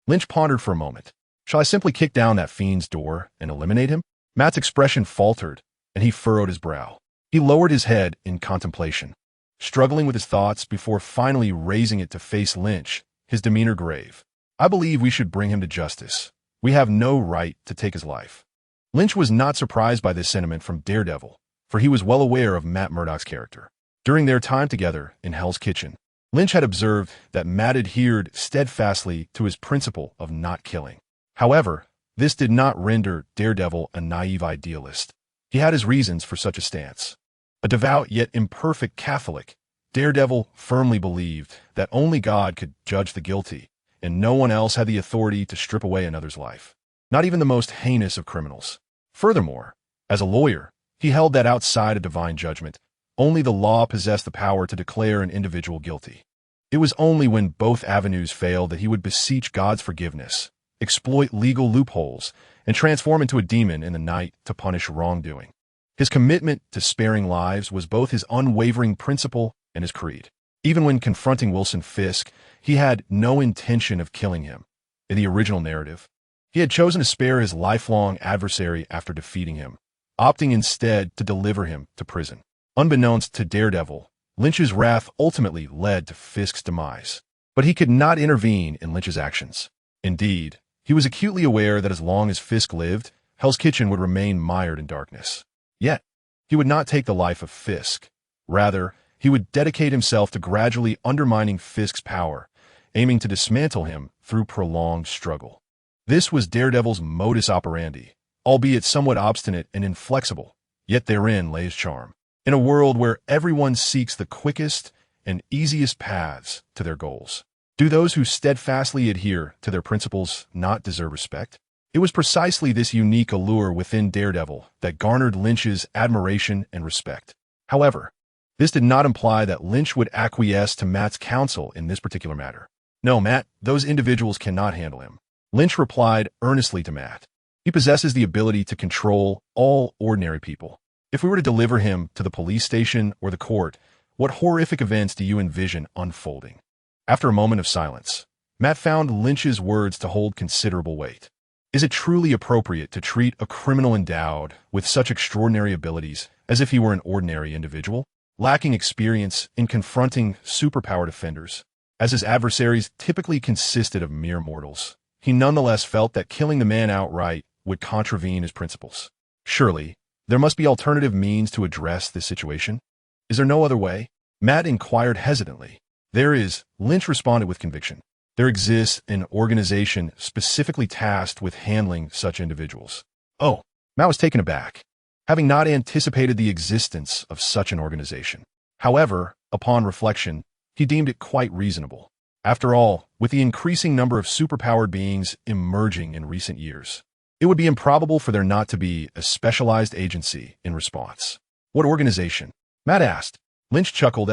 Lynch pondered for a moment. Shall I simply kick down that fiend's door and eliminate him? Matt's expression faltered, and he furrowed his brow. He lowered his head in contemplation, struggling with his thoughts before finally raising it to face Lynch, his demeanor grave. I believe we should bring him to justice. We have no right to take his life. Lynch was not surprised by this sentiment from Daredevil, for he was well aware of Matt Murdock's character. During their time together in Hell's Kitchen, Lynch had observed that Matt adhered steadfastly to his principle of not killing. However, this did not render Daredevil a naive idealist. He had his reasons for such a stance. A devout yet imperfect Catholic, Daredevil firmly believed that only God could judge the guilty, and no one else had the authority to strip away another's life, not even the most heinous of criminals. Furthermore, as a lawyer, he held that outside of divine judgment, only the law possessed the power to declare an individual guilty. It was only when both avenues failed that he would beseech God's forgiveness, exploit legal loopholes, and transform into a demon in the night to punish wrongdoing. His commitment to sparing lives was both his unwavering principle and his creed. Even when confronting Wilson Fisk, he had no intention of killing him. In the original narrative, he had chosen to spare his lifelong adversary after defeating him, opting instead to deliver him to prison. Unbeknownst to Daredevil, Lynch's wrath ultimately led to Fisk's demise. But he could not intervene in Lynch's actions. Indeed, he was acutely aware that as long as Fisk lived, Hell's Kitchen would remain mired in darkness. Yet, he would not take the life of Fisk. Rather, he would dedicate himself to gradually undermining Fisk's power, aiming to dismantle him through prolonged struggle. This was Daredevil's modus operandi, albeit somewhat obstinate and inflexible, yet therein lay his charm. In a world where everyone seeks the quickest and easiest paths to their goals, do those who steadfastly adhere to their principles not deserve respect? It was precisely this unique allure within Daredevil that garnered Lynch's admiration and respect. However, this did not imply that Lynch would acquiesce to Matt's counsel in this particular matter. No, Matt, those individuals cannot handle him. Lynch replied earnestly to Matt. He possesses the ability to control all ordinary people. If we were to deliver him to the police station or the court, what horrific events do you envision unfolding? After a moment of silence, Matt found Lynch's words to hold considerable weight. Is it truly appropriate to treat a criminal endowed with such extraordinary abilities as if he were an ordinary individual, lacking experience in confronting superpowered offenders? As his adversaries typically consisted of mere mortals, he nonetheless felt that killing the man outright would contravene his principles. Surely, there must be alternative means to address this situation. Is there no other way? Matt inquired hesitantly. There is, Lynch responded with conviction. There exists an organization specifically tasked with handling such individuals. Oh, Matt was taken aback, having not anticipated the existence of such an organization. However, upon reflection, he deemed it quite reasonable. After all, with the increasing number of superpowered beings emerging in recent years, it would be improbable for there not to be a specialized agency in response. What organization? Matt asked. Lynch chuckled.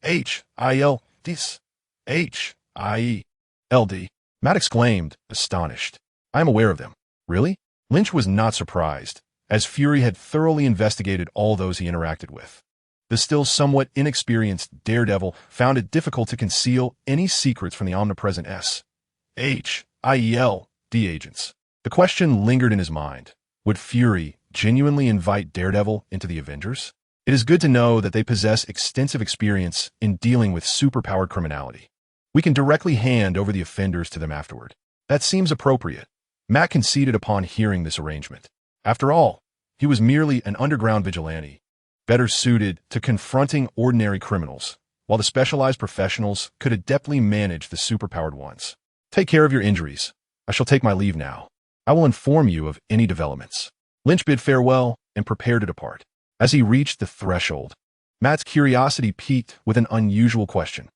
H-I-L-D. Matt exclaimed, astonished. I am aware of them. Really? Lynch was not surprised, as Fury had thoroughly investigated all those he interacted with. The still somewhat inexperienced daredevil found it difficult to conceal any secrets from the omnipresent SHIELD agents. The question lingered in his mind. Would Fury genuinely invite Daredevil into the Avengers? It is good to know that they possess extensive experience in dealing with superpowered criminality. We can directly hand over the offenders to them afterward. That seems appropriate. Matt conceded upon hearing this arrangement. After all, he was merely an underground vigilante, better suited to confronting ordinary criminals, while the specialized professionals could adeptly manage the superpowered ones. Take care of your injuries. I shall take my leave now. I will inform you of any developments. Lynch bid farewell and prepared to depart. As he reached the threshold, Matt's curiosity piqued with an unusual question.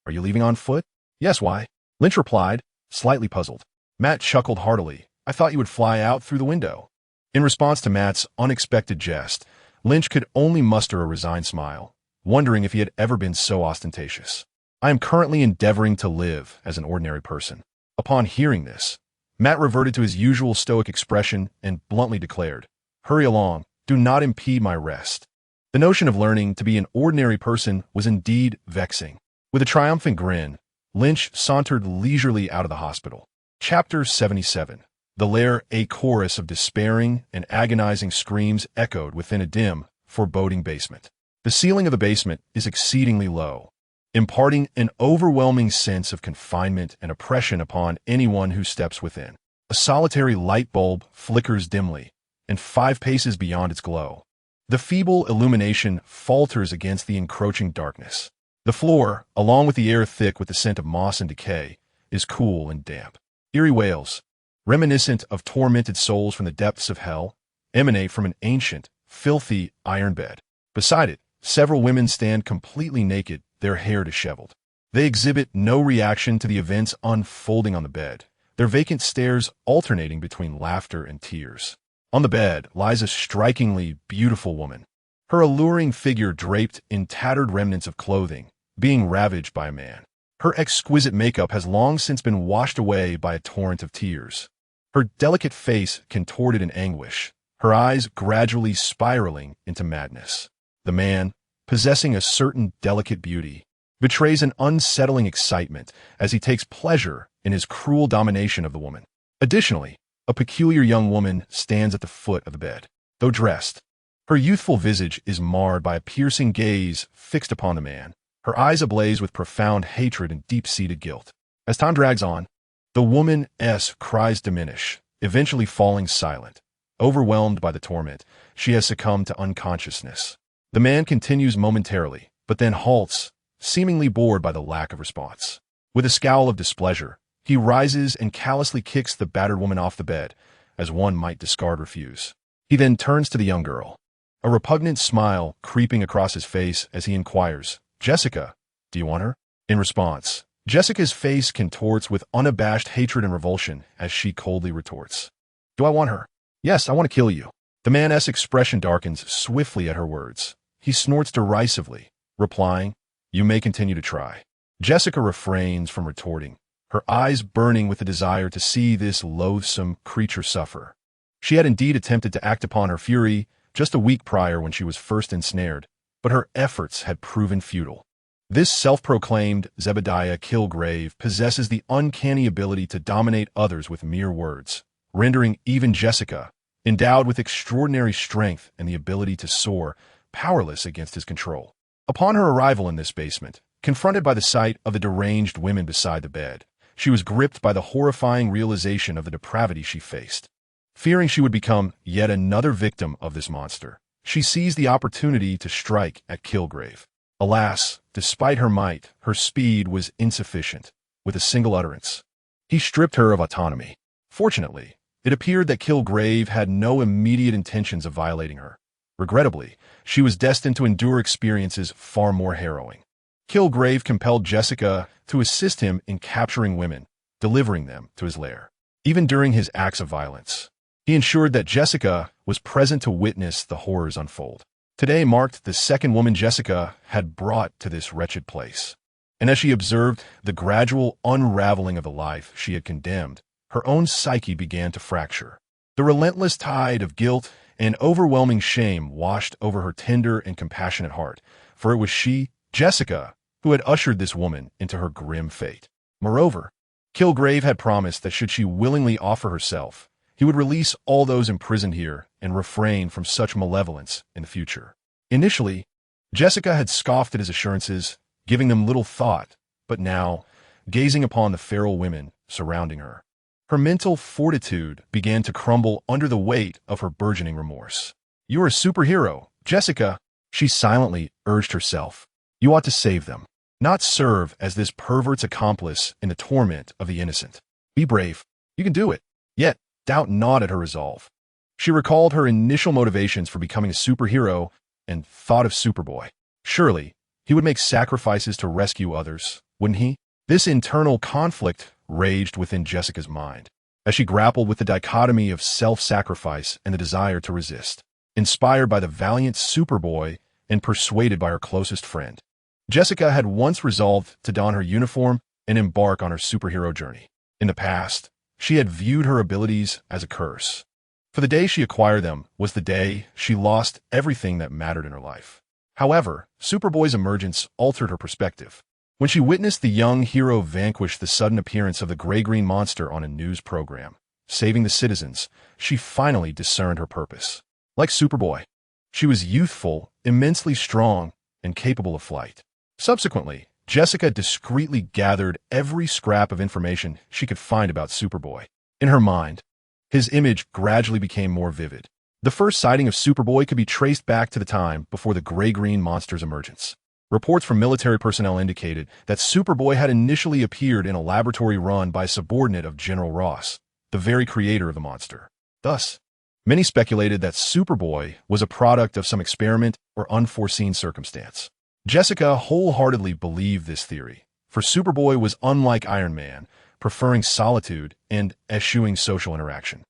Are you leaving on foot? Yes, why? Lynch replied, slightly puzzled. Matt chuckled heartily. I thought you would fly out through the window. In response to Matt's unexpected jest, Lynch could only muster a resigned smile, wondering if he had ever been so ostentatious. I am currently endeavoring to live as an ordinary person. Upon hearing this, Matt reverted to his usual stoic expression and bluntly declared, Hurry along, do not impede my rest. The notion of learning to be an ordinary person was indeed vexing. With a triumphant grin, Lynch sauntered leisurely out of the hospital. Chapter 77. The lair, a chorus of despairing and agonizing screams echoed within a dim, foreboding basement. The ceiling of the basement is exceedingly low, imparting an overwhelming sense of confinement and oppression upon anyone who steps within. A solitary light bulb flickers dimly, and 5 paces beyond its glow, the feeble illumination falters against the encroaching darkness. The floor, along with the air thick with the scent of moss and decay, is cool and damp. Eerie wails, reminiscent of tormented souls from the depths of hell, emanate from an ancient, filthy iron bed. Beside it, several women stand completely naked, their hair disheveled. They exhibit no reaction to the events unfolding on the bed, their vacant stares alternating between laughter and tears. On the bed lies a strikingly beautiful woman, her alluring figure draped in tattered remnants of clothing, being ravaged by a man. Her exquisite makeup has long since been washed away by a torrent of tears. Her delicate face contorted in anguish, her eyes gradually spiraling into madness. The man, possessing a certain delicate beauty, betrays an unsettling excitement as he takes pleasure in his cruel domination of the woman. Additionally, a peculiar young woman stands at the foot of the bed. Though dressed, her youthful visage is marred by a piercing gaze fixed upon the man, her eyes ablaze with profound hatred and deep-seated guilt. As time drags on, the woman's cries diminish, eventually falling silent. Overwhelmed by the torment, she has succumbed to unconsciousness. The man continues momentarily, but then halts, seemingly bored by the lack of response. With a scowl of displeasure, he rises and callously kicks the battered woman off the bed, as one might discard refuse. He then turns to the young girl, a repugnant smile creeping across his face as he inquires, Jessica, do you want her? In response, Jessica's face contorts with unabashed hatred and revulsion as she coldly retorts, Do I want her? Yes, I want to kill you. The man's expression darkens swiftly at her words. He snorts derisively, replying, You may continue to try. Jessica refrains from retorting, her eyes burning with the desire to see this loathsome creature suffer. She had indeed attempted to act upon her fury just a week prior when she was first ensnared, but her efforts had proven futile. This self-proclaimed Zebediah Kilgrave possesses the uncanny ability to dominate others with mere words, rendering even Jessica, endowed with extraordinary strength and the ability to soar, powerless against his control. Upon her arrival in this basement, confronted by the sight of the deranged women beside the bed, she was gripped by the horrifying realization of the depravity she faced. Fearing she would become yet another victim of this monster, she seized the opportunity to strike at Kilgrave. Alas, despite her might, her speed was insufficient. With a single utterance, he stripped her of autonomy. Fortunately, it appeared that Kilgrave had no immediate intentions of violating her. Regrettably, she was destined to endure experiences far more harrowing. Kilgrave compelled Jessica to assist him in capturing women, delivering them to his lair. Even during his acts of violence, he ensured that Jessica was present to witness the horrors unfold. Today marked the second woman Jessica had brought to this wretched place. And as she observed the gradual unraveling of the life she had condemned, her own psyche began to fracture. The relentless tide of guilt and overwhelming shame washed over her tender and compassionate heart, for it was she, Jessica, who had ushered this woman into her grim fate. Moreover, Kilgrave had promised that should she willingly offer herself, he would release all those imprisoned here and refrain from such malevolence in the future. Initially, Jessica had scoffed at his assurances, giving them little thought, but now, gazing upon the feral women surrounding her, her mental fortitude began to crumble under the weight of her burgeoning remorse. "You're a superhero, Jessica," she silently urged herself. "You ought to save them, not serve as this pervert's accomplice in the torment of the innocent. Be brave. You can do it." Yet, doubt gnawed at her resolve. She recalled her initial motivations for becoming a superhero and thought of Superboy. Surely, he would make sacrifices to rescue others, wouldn't he? This internal conflict raged within Jessica's mind, as she grappled with the dichotomy of self-sacrifice and the desire to resist. Inspired by the valiant Superboy and persuaded by her closest friend, Jessica had once resolved to don her uniform and embark on her superhero journey. In the past, she had viewed her abilities as a curse, for the day she acquired them was the day she lost everything that mattered in her life. However, Superboy's emergence altered her perspective. When she witnessed the young hero vanquish the sudden appearance of the gray-green monster on a news program, saving the citizens, she finally discerned her purpose. Like Superboy, she was youthful, immensely strong, and capable of flight. Subsequently, Jessica discreetly gathered every scrap of information she could find about Superboy. In her mind, his image gradually became more vivid. The first sighting of Superboy could be traced back to the time before the gray-green monster's emergence. Reports from military personnel indicated that Superboy had initially appeared in a laboratory run by a subordinate of General Ross, the very creator of the monster. Thus, many speculated that Superboy was a product of some experiment or unforeseen circumstance. Jessica wholeheartedly believed this theory, for Superboy was unlike Iron Man, preferring solitude and eschewing social interaction.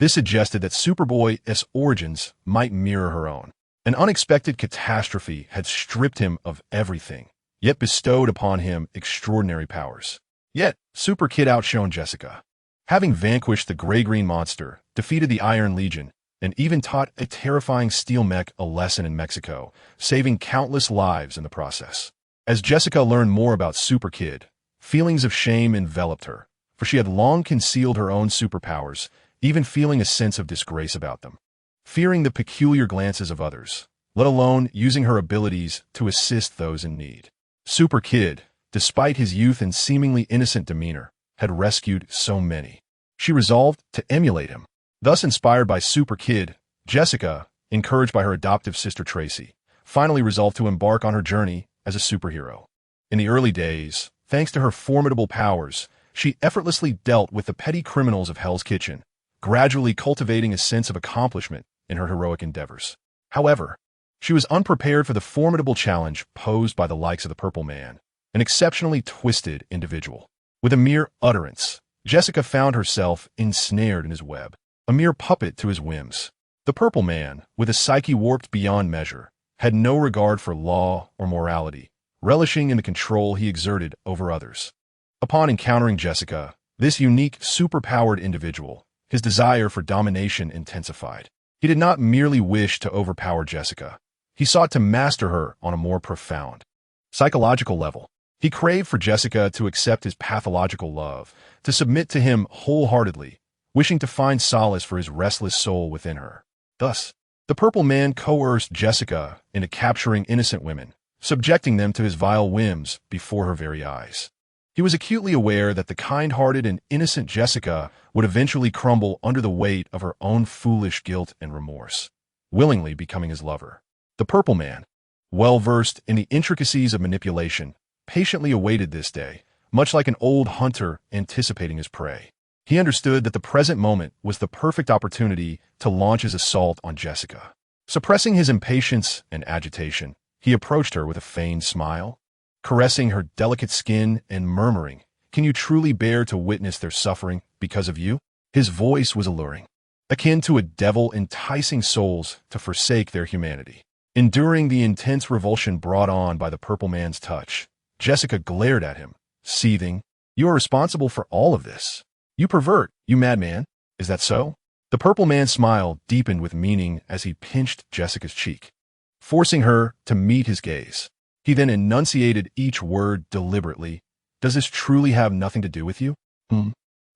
This suggested that Superboy's origins might mirror her own. An unexpected catastrophe had stripped him of everything, yet bestowed upon him extraordinary powers. Yet, Super Kid outshone Jessica. Having vanquished the gray-green monster, defeated the Iron Legion, and even taught a terrifying steel mech a lesson in Mexico, saving countless lives in the process. As Jessica learned more about Super Kid, feelings of shame enveloped her, for she had long concealed her own superpowers, even feeling a sense of disgrace about them. Fearing the peculiar glances of others, let alone using her abilities to assist those in need. Super Kid, despite his youth and seemingly innocent demeanor, had rescued so many. She resolved to emulate him. Thus inspired by Super Kid, Jessica, encouraged by her adoptive sister Tracy, finally resolved to embark on her journey as a superhero. In the early days, thanks to her formidable powers, she effortlessly dealt with the petty criminals of Hell's Kitchen, gradually cultivating a sense of accomplishment in her heroic endeavors. However, she was unprepared for the formidable challenge posed by the likes of the Purple Man, an exceptionally twisted individual. With a mere utterance, Jessica found herself ensnared in his web, a mere puppet to his whims. The Purple Man, with a psyche warped beyond measure, had no regard for law or morality, relishing in the control he exerted over others. Upon encountering Jessica, this unique, superpowered individual, his desire for domination intensified. He did not merely wish to overpower Jessica. He sought to master her on a more profound, psychological level. He craved for Jessica to accept his pathological love, to submit to him wholeheartedly, wishing to find solace for his restless soul within her. Thus, the Purple Man coerced Jessica into capturing innocent women, subjecting them to his vile whims before her very eyes. He was acutely aware that the kind-hearted and innocent Jessica would eventually crumble under the weight of her own foolish guilt and remorse, willingly becoming his lover. The Purple Man, well-versed in the intricacies of manipulation, patiently awaited this day, much like an old hunter anticipating his prey. He understood that the present moment was the perfect opportunity to launch his assault on Jessica. Suppressing his impatience and agitation, he approached her with a feigned smile, caressing her delicate skin and murmuring, "Can you truly bear to witness their suffering because of you?" His voice was alluring, akin to a devil enticing souls to forsake their humanity. Enduring the intense revulsion brought on by the Purple Man's touch, Jessica glared at him, seething, "You are responsible for all of this. You pervert, you madman. Is that so?" The purple man's smile deepened with meaning as he pinched Jessica's cheek, forcing her to meet his gaze. He then enunciated each word deliberately. Does this truly have nothing to do with you?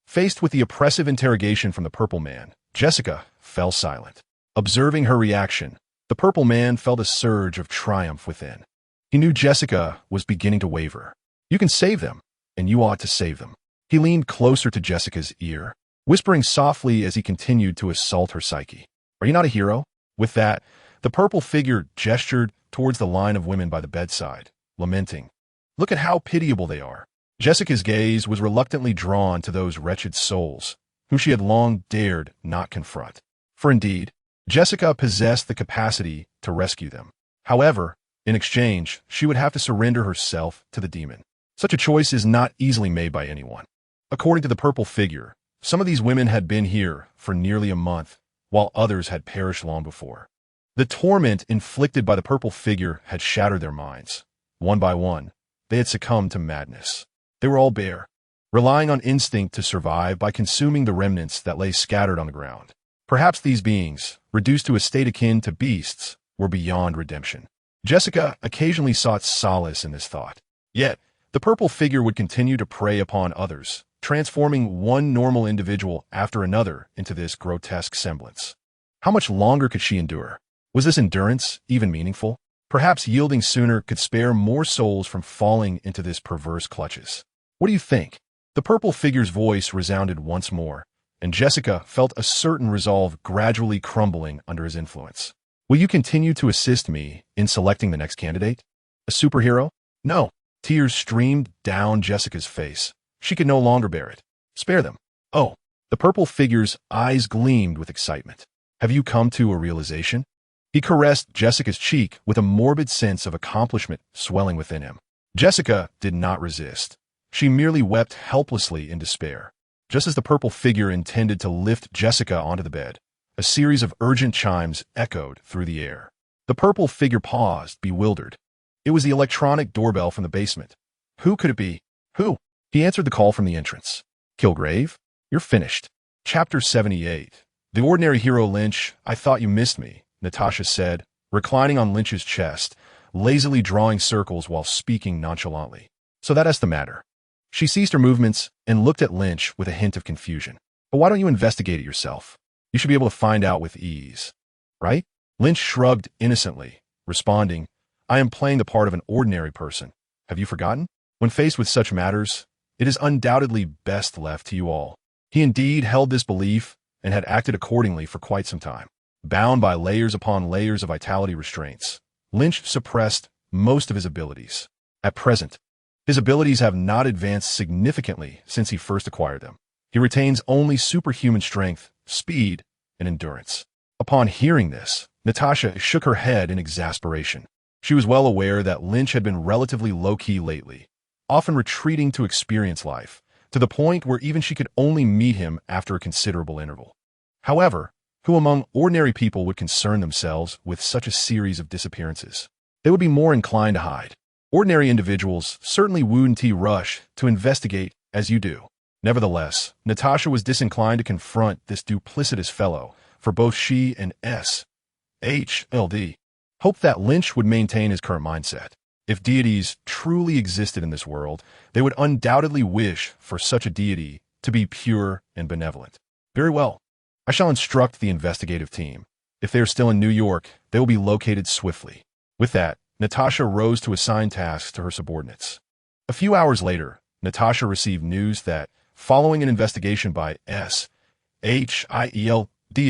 Faced with the oppressive interrogation from the purple man, Jessica fell silent. Observing her reaction, the purple man felt a surge of triumph within. He knew Jessica was beginning to waver. You can save them, and you ought to save them. He leaned closer to Jessica's ear, whispering softly as he continued to assault her psyche. Are you not a hero? With that, the purple figure gestured towards the line of women by the bedside, lamenting. Look at how pitiable they are. Jessica's gaze was reluctantly drawn to those wretched souls, whom she had long dared not confront. For indeed, Jessica possessed the capacity to rescue them. However, in exchange, she would have to surrender herself to the demon. Such a choice is not easily made by anyone. According to the purple figure, some of these women had been here for nearly a month, while others had perished long before. The torment inflicted by the purple figure had shattered their minds. One by one, they had succumbed to madness. They were all bare, relying on instinct to survive by consuming the remnants that lay scattered on the ground. Perhaps these beings, reduced to a state akin to beasts, were beyond redemption. Jessica occasionally sought solace in this thought. Yet, the purple figure would continue to prey upon others, transforming one normal individual after another into this grotesque semblance. How much longer could she endure? Was this endurance even meaningful? Perhaps yielding sooner could spare more souls from falling into this perverse clutches. What do you think? The purple figure's voice resounded once more, and Jessica felt a certain resolve gradually crumbling under his influence. Will you continue to assist me in selecting the next candidate? A superhero? No. Tears streamed down Jessica's face. She could no longer bear it. Spare them. Oh. The purple figure's eyes gleamed with excitement. Have you come to a realization? He caressed Jessica's cheek with a morbid sense of accomplishment swelling within him. Jessica did not resist. She merely wept helplessly in despair. Just as the purple figure intended to lift Jessica onto the bed, a series of urgent chimes echoed through the air. The purple figure paused, bewildered. It was the electronic doorbell from the basement. Who could it be? Who? He answered the call from the entrance. Kilgrave? You're finished. Chapter 78. The ordinary hero Lynch, I thought you missed me, Natasha said, reclining on Lynch's chest, lazily drawing circles while speaking nonchalantly. So that's the matter. She ceased her movements and looked at Lynch with a hint of confusion. But why don't you investigate it yourself? You should be able to find out with ease. Right? Lynch shrugged innocently, responding, I am playing the part of an ordinary person. Have you forgotten? When faced with such matters, it is undoubtedly best left to you all. He indeed held this belief and had acted accordingly for quite some time. Bound by layers upon layers of vitality restraints, Lynch suppressed most of his abilities. At present, his abilities have not advanced significantly since he first acquired them. He retains only superhuman strength, speed, and endurance. Upon hearing this, Natasha shook her head in exasperation. She was well aware that Lynch had been relatively low-key lately, often retreating to experience life, to the point where even she could only meet him after a considerable interval. However, who among ordinary people would concern themselves with such a series of disappearances? They would be more inclined to hide. Ordinary individuals certainly wouldn't rush to investigate as you do. Nevertheless, Natasha was disinclined to confront this duplicitous fellow, for both she and S.H.L.D. hoped that Lynch would maintain his current mindset. If deities truly existed in this world, they would undoubtedly wish for such a deity to be pure and benevolent. Very well. I shall instruct the investigative team. If they are still in New York, they will be located swiftly. With that, Natasha rose to assign tasks to her subordinates. A few hours later, Natasha received news that, following an investigation by S.H.I.E.L.D.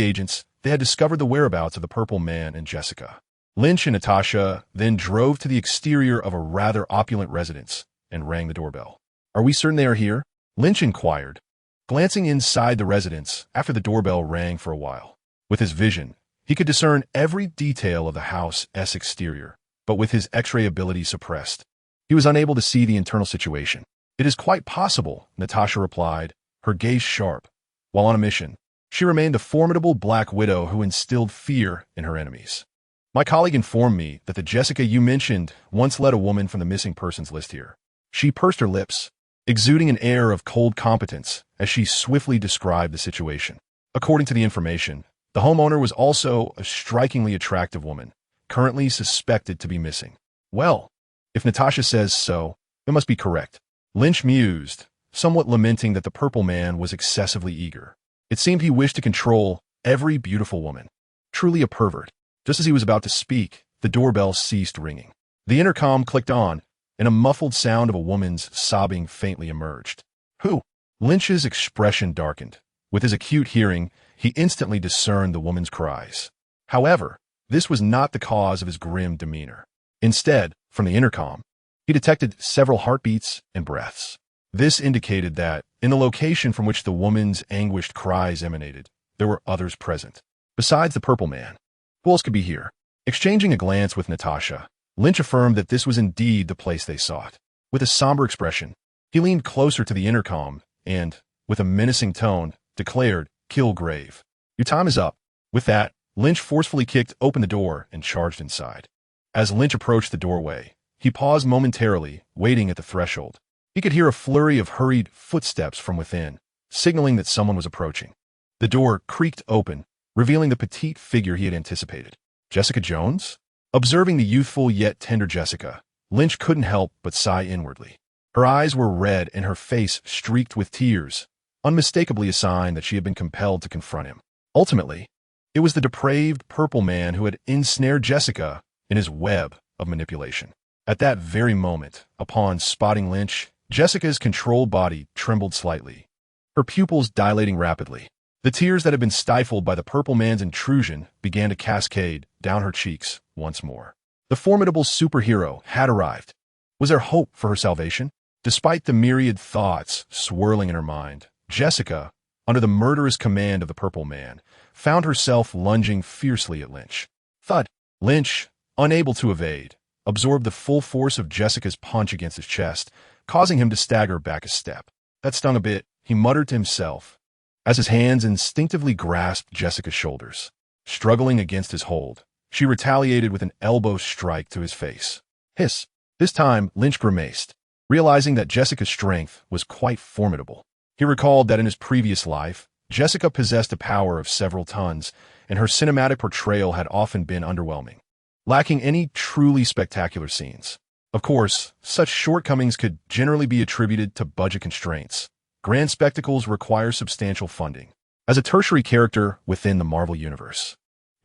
agents, they had discovered the whereabouts of the Purple Man and Jessica. Lynch and Natasha then drove to the exterior of a rather opulent residence and rang the doorbell. Are we certain they are here? Lynch inquired, glancing inside the residence after the doorbell rang for a while. With his vision, he could discern every detail of the house's exterior, but with his X-ray ability suppressed, he was unable to see the internal situation. It is quite possible, Natasha replied, her gaze sharp. While on a mission, she remained the formidable Black Widow who instilled fear in her enemies. My colleague informed me that the Jessica you mentioned once led a woman from the missing persons list here. She pursed her lips, exuding an air of cold competence as she swiftly described the situation. According to the information, the homeowner was also a strikingly attractive woman, currently suspected to be missing. Well, if Natasha says so, it must be correct. Lynch mused, somewhat lamenting that the purple man was excessively eager. It seemed he wished to control every beautiful woman. Truly a pervert. Just as he was about to speak, the doorbell ceased ringing. The intercom clicked on, and a muffled sound of a woman's sobbing faintly emerged. Who? Lynch's expression darkened. With his acute hearing, he instantly discerned the woman's cries. However, this was not the cause of his grim demeanor. Instead, from the intercom, he detected several heartbeats and breaths. This indicated that, in the location from which the woman's anguished cries emanated, there were others present. Besides the purple man, who else could be here? Exchanging a glance with Natasha, Lynch affirmed that this was indeed the place they sought. With a somber expression, he leaned closer to the intercom and, with a menacing tone, declared, "Kilgrave. Your time is up." With that, Lynch forcefully kicked open the door and charged inside. As Lynch approached the doorway, he paused momentarily, waiting at the threshold. He could hear a flurry of hurried footsteps from within, signaling that someone was approaching. The door creaked open, revealing the petite figure he had anticipated. Jessica Jones? Observing the youthful yet tender Jessica, Lynch couldn't help but sigh inwardly. Her eyes were red and her face streaked with tears, unmistakably a sign that she had been compelled to confront him. Ultimately, it was the depraved purple man who had ensnared Jessica in his web of manipulation. At that very moment, upon spotting Lynch, Jessica's controlled body trembled slightly, her pupils dilating rapidly. The tears that had been stifled by the purple man's intrusion began to cascade down her cheeks once more. The formidable superhero had arrived. Was there hope for her salvation? Despite the myriad thoughts swirling in her mind, Jessica, under the murderous command of the purple man, found herself lunging fiercely at Lynch. Thud! Lynch, unable to evade, absorbed the full force of Jessica's punch against his chest, causing him to stagger back a step. That stung a bit, he muttered to himself, as his hands instinctively grasped Jessica's shoulders. Struggling against his hold, she retaliated with an elbow strike to his face. Hiss! This time, Lynch grimaced, realizing that Jessica's strength was quite formidable. He recalled that in his previous life, Jessica possessed a power of several tons, and her cinematic portrayal had often been underwhelming, lacking any truly spectacular scenes. Of course, such shortcomings could generally be attributed to budget constraints. Grand spectacles require substantial funding. As a tertiary character within the Marvel Universe,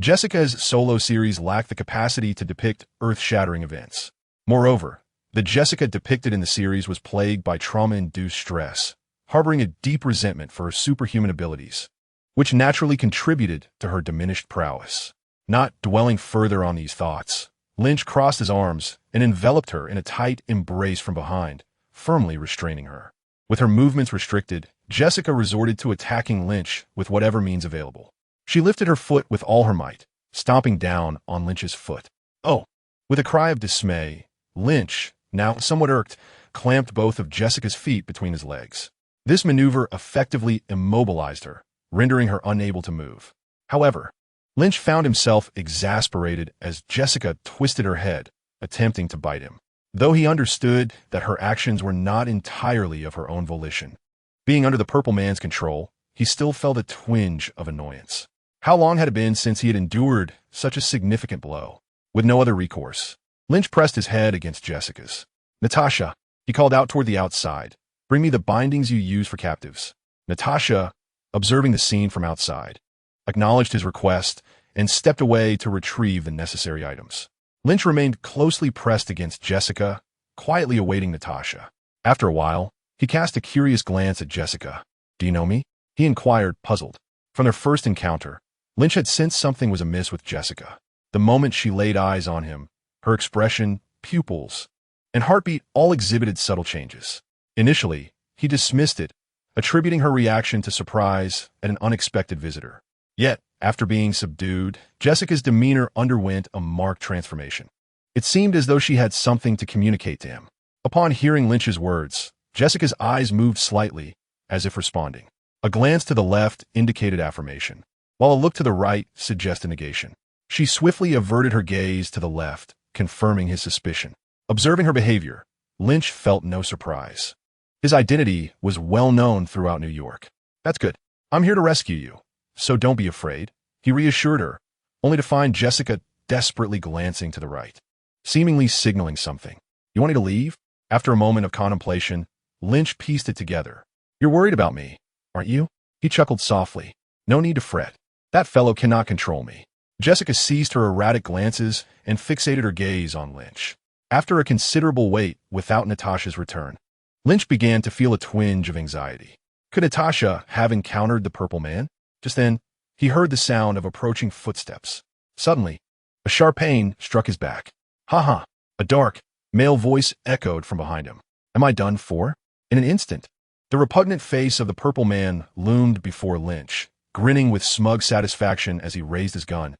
Jessica's solo series lacked the capacity to depict earth-shattering events. Moreover, the Jessica depicted in the series was plagued by trauma-induced stress, harboring a deep resentment for her superhuman abilities, which naturally contributed to her diminished prowess. Not dwelling further on these thoughts, Lynch crossed his arms and enveloped her in a tight embrace from behind, firmly restraining her. With her movements restricted, Jessica resorted to attacking Lynch with whatever means available. She lifted her foot with all her might, stomping down on Lynch's foot. Oh! With a cry of dismay, Lynch, now somewhat irked, clamped both of Jessica's feet between his legs. This maneuver effectively immobilized her, rendering her unable to move. However, Lynch found himself exasperated as Jessica twisted her head, attempting to bite him. Though he understood that her actions were not entirely of her own volition, being under the purple man's control, he still felt a twinge of annoyance. How long had it been since he had endured such a significant blow? With no other recourse, Lynch pressed his head against Jessica's. "Natasha," he called out toward the outside, "bring me the bindings you use for captives." Natasha, observing the scene from outside, acknowledged his request and stepped away to retrieve the necessary items. Lynch remained closely pressed against Jessica, quietly awaiting Natasha. After a while, he cast a curious glance at Jessica. "Do you know me?" he inquired, puzzled. From their first encounter, Lynch had sensed something was amiss with Jessica. The moment she laid eyes on him, her expression, pupils, and heartbeat all exhibited subtle changes. Initially, he dismissed it, attributing her reaction to surprise at an unexpected visitor. Yet, after being subdued, Jessica's demeanor underwent a marked transformation. It seemed as though she had something to communicate to him. Upon hearing Lynch's words, Jessica's eyes moved slightly, as if responding. A glance to the left indicated affirmation, while a look to the right suggested negation. She swiftly averted her gaze to the left, confirming his suspicion. Observing her behavior, Lynch felt no surprise. His identity was well known throughout New York. "That's good. I'm here to rescue you," so don't be afraid, he reassured her, only to find Jessica desperately glancing to the right, seemingly signaling something. You want me to leave? After a moment of contemplation, Lynch pieced it together. You're worried about me, aren't you? He chuckled softly. No need to fret. That fellow cannot control me. Jessica ceased her erratic glances and fixated her gaze on Lynch. After a considerable wait without Natasha's return, Lynch began to feel a twinge of anxiety. Could Natasha have encountered the Purple Man? Just then, he heard the sound of approaching footsteps. Suddenly, a sharp pain struck his back. Ha! A dark, male voice echoed from behind him. Am I done for? In an instant, the repugnant face of the Purple Man loomed before Lynch, grinning with smug satisfaction as he raised his gun,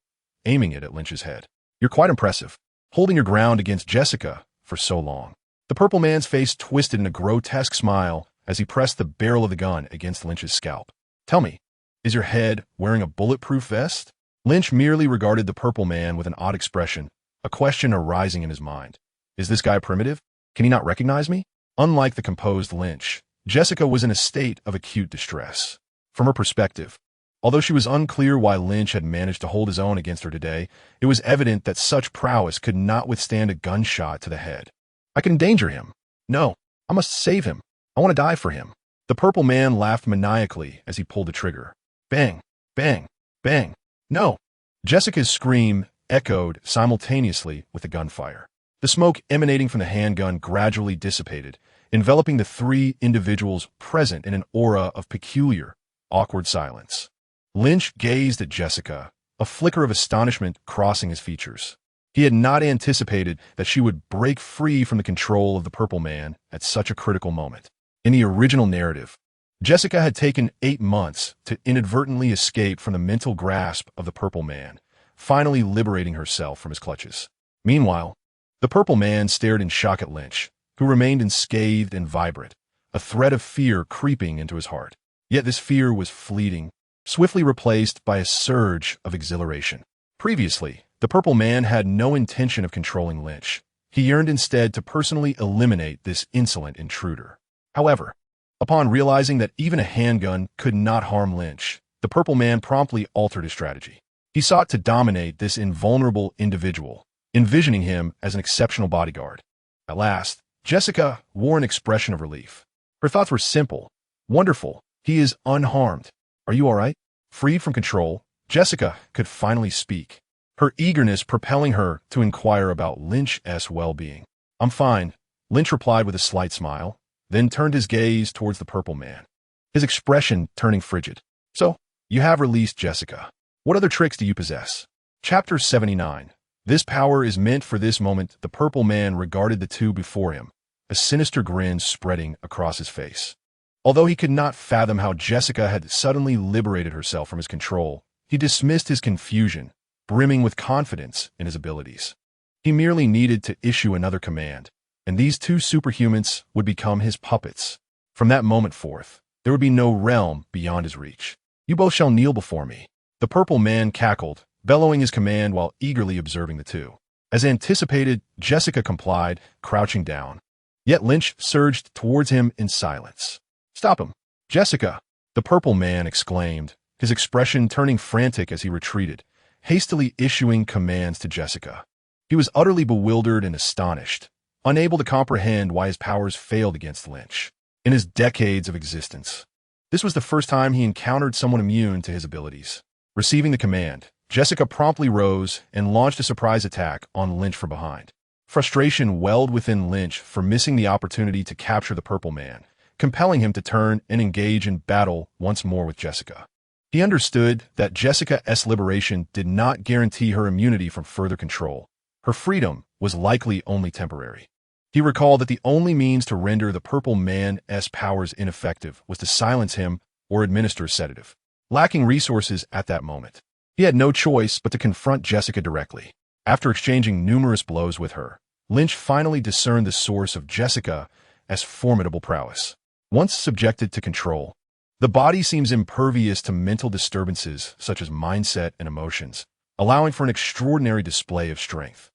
aiming it at Lynch's head. You're quite impressive, holding your ground against Jessica for so long. The Purple Man's face twisted in a grotesque smile as he pressed the barrel of the gun against Lynch's scalp. Tell me, is your head wearing a bulletproof vest? Lynch merely regarded the Purple Man with an odd expression, a question arising in his mind. Is this guy primitive? Can he not recognize me? Unlike the composed Lynch, Jessica was in a state of acute distress. From her perspective, although she was unclear why Lynch had managed to hold his own against her today, it was evident that such prowess could not withstand a gunshot to the head. I can endanger him. No, I must save him. I want to die for him. The Purple Man laughed maniacally as he pulled the trigger. Bang, bang, bang. No! Jessica's scream echoed simultaneously with the gunfire. The smoke emanating from the handgun gradually dissipated, enveloping the three individuals present in an aura of peculiar, awkward silence. Lynch gazed at Jessica, a flicker of astonishment crossing his features. He had not anticipated that she would break free from the control of the Purple Man at such a critical moment. In the original narrative, Jessica had taken 8 months to inadvertently escape from the mental grasp of the Purple Man, finally liberating herself from his clutches. Meanwhile, the Purple Man stared in shock at Lynch, who remained unscathed and vibrant, a thread of fear creeping into his heart. Yet this fear was fleeting, swiftly replaced by a surge of exhilaration. Previously, the Purple Man had no intention of controlling Lynch. He yearned instead to personally eliminate this insolent intruder. However, upon realizing that even a handgun could not harm Lynch, the Purple Man promptly altered his strategy. He sought to dominate this invulnerable individual, envisioning him as an exceptional bodyguard. At last, Jessica wore an expression of relief. Her thoughts were simple. Wonderful. He is unharmed. Are you all right? Freed from control, Jessica could finally speak, her eagerness propelling her to inquire about Lynch's well-being. I'm fine, Lynch replied with a slight smile, then turned his gaze towards the Purple Man, his expression turning frigid. So, you have released Jessica. What other tricks do you possess? Chapter 79. This power is meant for this moment. The Purple Man regarded the two before him, a sinister grin spreading across his face. Although he could not fathom how Jessica had suddenly liberated herself from his control, he dismissed his confusion, brimming with confidence in his abilities. He merely needed to issue another command, and these two superhumans would become his puppets. From that moment forth, there would be no realm beyond his reach. You both shall kneel before me. The Purple Man cackled, bellowing his command while eagerly observing the two. As anticipated, Jessica complied, crouching down. Yet Lynch surged towards him in silence. Stop him. Jessica, the Purple Man exclaimed, his expression turning frantic as he retreated, hastily issuing commands to Jessica. He was utterly bewildered and astonished, unable to comprehend why his powers failed against Lynch. In his decades of existence, this was the first time he encountered someone immune to his abilities. Receiving the command, Jessica promptly rose and launched a surprise attack on Lynch from behind. Frustration welled within Lynch for missing the opportunity to capture the Purple Man, compelling him to turn and engage in battle once more with Jessica. He understood that Jessica's liberation did not guarantee her immunity from further control. Her freedom was likely only temporary. He recalled that the only means to render the Purple Man's powers ineffective was to silence him or administer a sedative. Lacking resources at that moment, he had no choice but to confront Jessica directly. After exchanging numerous blows with her, Lynch finally discerned the source of Jessica's formidable prowess. Once subjected to control, the body seems impervious to mental disturbances such as mindset and emotions, allowing for an extraordinary display of strength.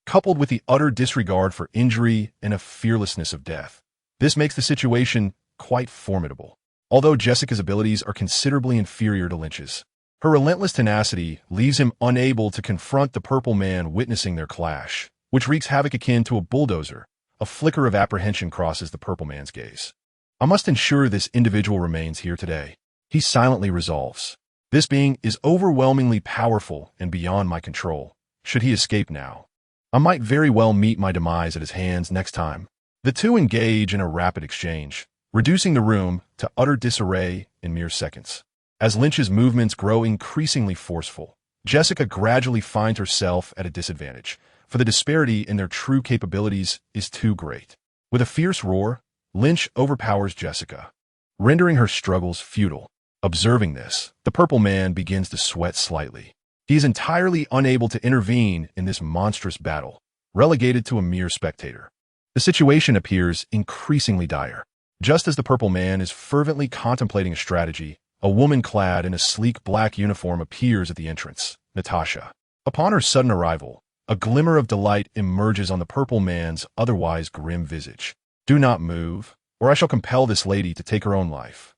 Coupled with the utter disregard for injury and a fearlessness of death, this makes the situation quite formidable. Although Jessica's abilities are considerably inferior to Lynch's, Her relentless tenacity leaves him unable to confront the purple man witnessing their clash, which wreaks havoc akin to a bulldozer. A flicker of apprehension crosses the purple man's gaze. I must ensure this individual remains here today. He silently resolves. This being is overwhelmingly powerful and beyond my control. Should he escape now, I might very well meet my demise at his hands next time. The two engage in a rapid exchange, reducing the room to utter disarray in mere seconds. As Lynch's movements grow increasingly forceful, Jessica gradually finds herself at a disadvantage, for the disparity in their true capabilities is too great. With a fierce roar, Lynch overpowers Jessica, rendering her struggles futile. Observing this, the purple man begins to sweat slightly. He is entirely unable to intervene in this monstrous battle, relegated to a mere spectator. The situation appears increasingly dire. Just as the purple man is fervently contemplating a strategy, a woman clad in a sleek black uniform appears at the entrance, Natasha. Upon her sudden arrival, a glimmer of delight emerges on the purple man's otherwise grim visage. Do not move, or I shall compel this lady to take her own life.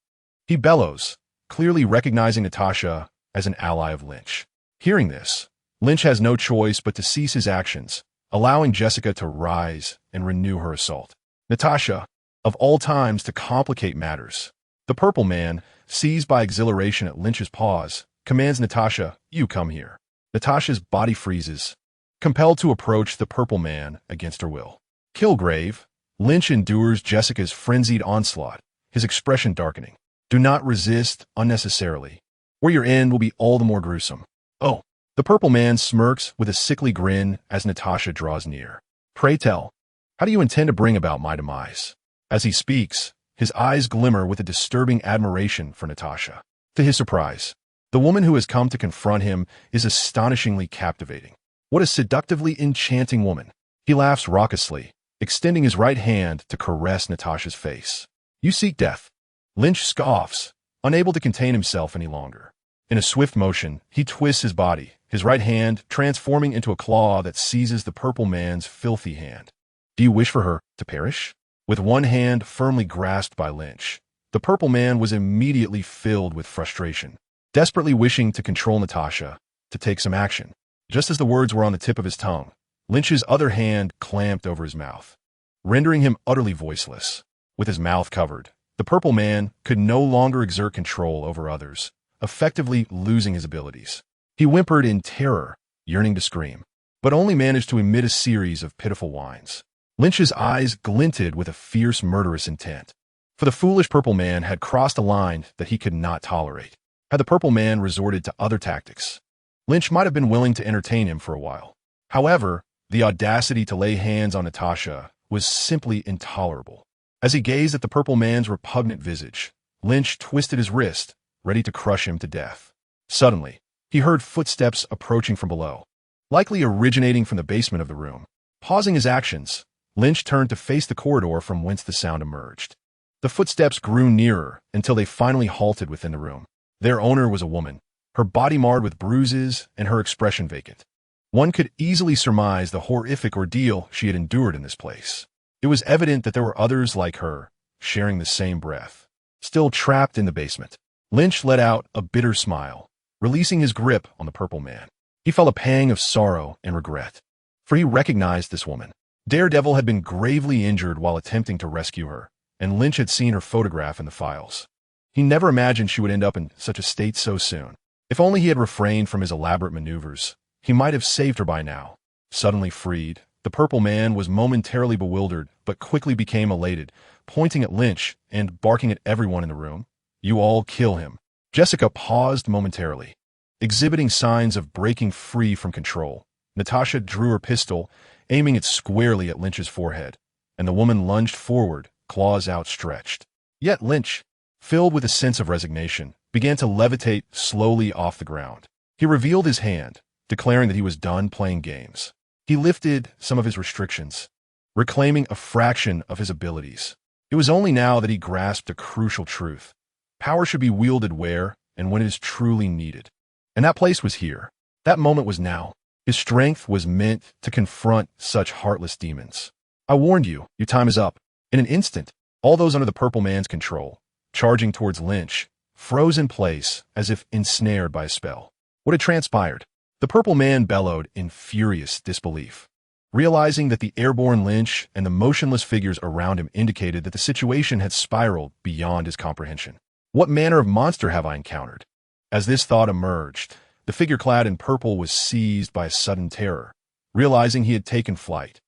He bellows, clearly recognizing Natasha as an ally of Lynch. Hearing this, Lynch has no choice but to cease his actions, allowing Jessica to rise and renew her assault. Natasha, of all times to complicate matters. The purple man, seized by exhilaration at Lynch's pause, commands Natasha, "You come here." Natasha's body freezes, compelled to approach the purple man against her will. Kilgrave, Lynch endures Jessica's frenzied onslaught, his expression darkening. Do not resist unnecessarily, or your end will be all the more gruesome. Oh, the purple man smirks with a sickly grin as Natasha draws near. Pray tell, how do you intend to bring about my demise? As he speaks, his eyes glimmer with a disturbing admiration for Natasha. To his surprise, the woman who has come to confront him is astonishingly captivating. What a seductively enchanting woman. He laughs raucously, extending his right hand to caress Natasha's face. You seek death. Lynch scoffs, unable to contain himself any longer. In a swift motion, he twists his body, his right hand transforming into a claw that seizes the purple man's filthy hand. Do you wish for her to perish? With one hand firmly grasped by Lynch, the purple man was immediately filled with frustration, desperately wishing to control Natasha, to take some action. Just as the words were on the tip of his tongue, Lynch's other hand clamped over his mouth, rendering him utterly voiceless. With his mouth covered, the purple man could no longer exert control over others, effectively losing his abilities. He whimpered in terror, yearning to scream, but only managed to emit a series of pitiful whines. Lynch's eyes glinted with a fierce, murderous intent. For the foolish purple man had crossed a line that he could not tolerate. Had the purple man resorted to other tactics, Lynch might have been willing to entertain him for a while. However, the audacity to lay hands on Natasha was simply intolerable. As he gazed at the purple man's repugnant visage, Lynch twisted his wrist, ready to crush him to death. Suddenly, he heard footsteps approaching from below, likely originating from the basement of the room. Pausing his actions, Lynch turned to face the corridor from whence the sound emerged. The footsteps grew nearer until they finally halted within the room. Their owner was a woman, her body marred with bruises and her expression vacant. One could easily surmise the horrific ordeal she had endured in this place. It was evident that there were others like her, sharing the same breath, still trapped in the basement. Lynch let out a bitter smile, releasing his grip on the purple man. He felt a pang of sorrow and regret, for he recognized this woman. Daredevil had been gravely injured while attempting to rescue her, and Lynch had seen her photograph in the files. He never imagined she would end up in such a state so soon. If only he had refrained from his elaborate maneuvers, he might have saved her by now. Suddenly freed, the purple man was momentarily bewildered, but quickly became elated, pointing at Lynch and barking at everyone in the room. You all kill him. Jessica paused momentarily, exhibiting signs of breaking free from control. Natasha drew her pistol, aiming it squarely at Lynch's forehead, and the woman lunged forward, claws outstretched. Yet Lynch, filled with a sense of resignation, began to levitate slowly off the ground. He revealed his hand, declaring that he was done playing games. He lifted some of his restrictions, reclaiming a fraction of his abilities. It was only now that he grasped a crucial truth. Power should be wielded where and when it is truly needed. And that place was here. That moment was now. His strength was meant to confront such heartless demons. I warned you, your time is up. In an instant, all those under the purple man's control, charging towards Lynch, froze in place as if ensnared by a spell. What had transpired? The purple man bellowed in furious disbelief. Realizing that the airborne lynch and the motionless figures around him indicated that the situation had spiraled beyond his comprehension. What manner of monster have I encountered? As this thought emerged, the figure clad in purple was seized by a sudden terror, realizing he had taken flight.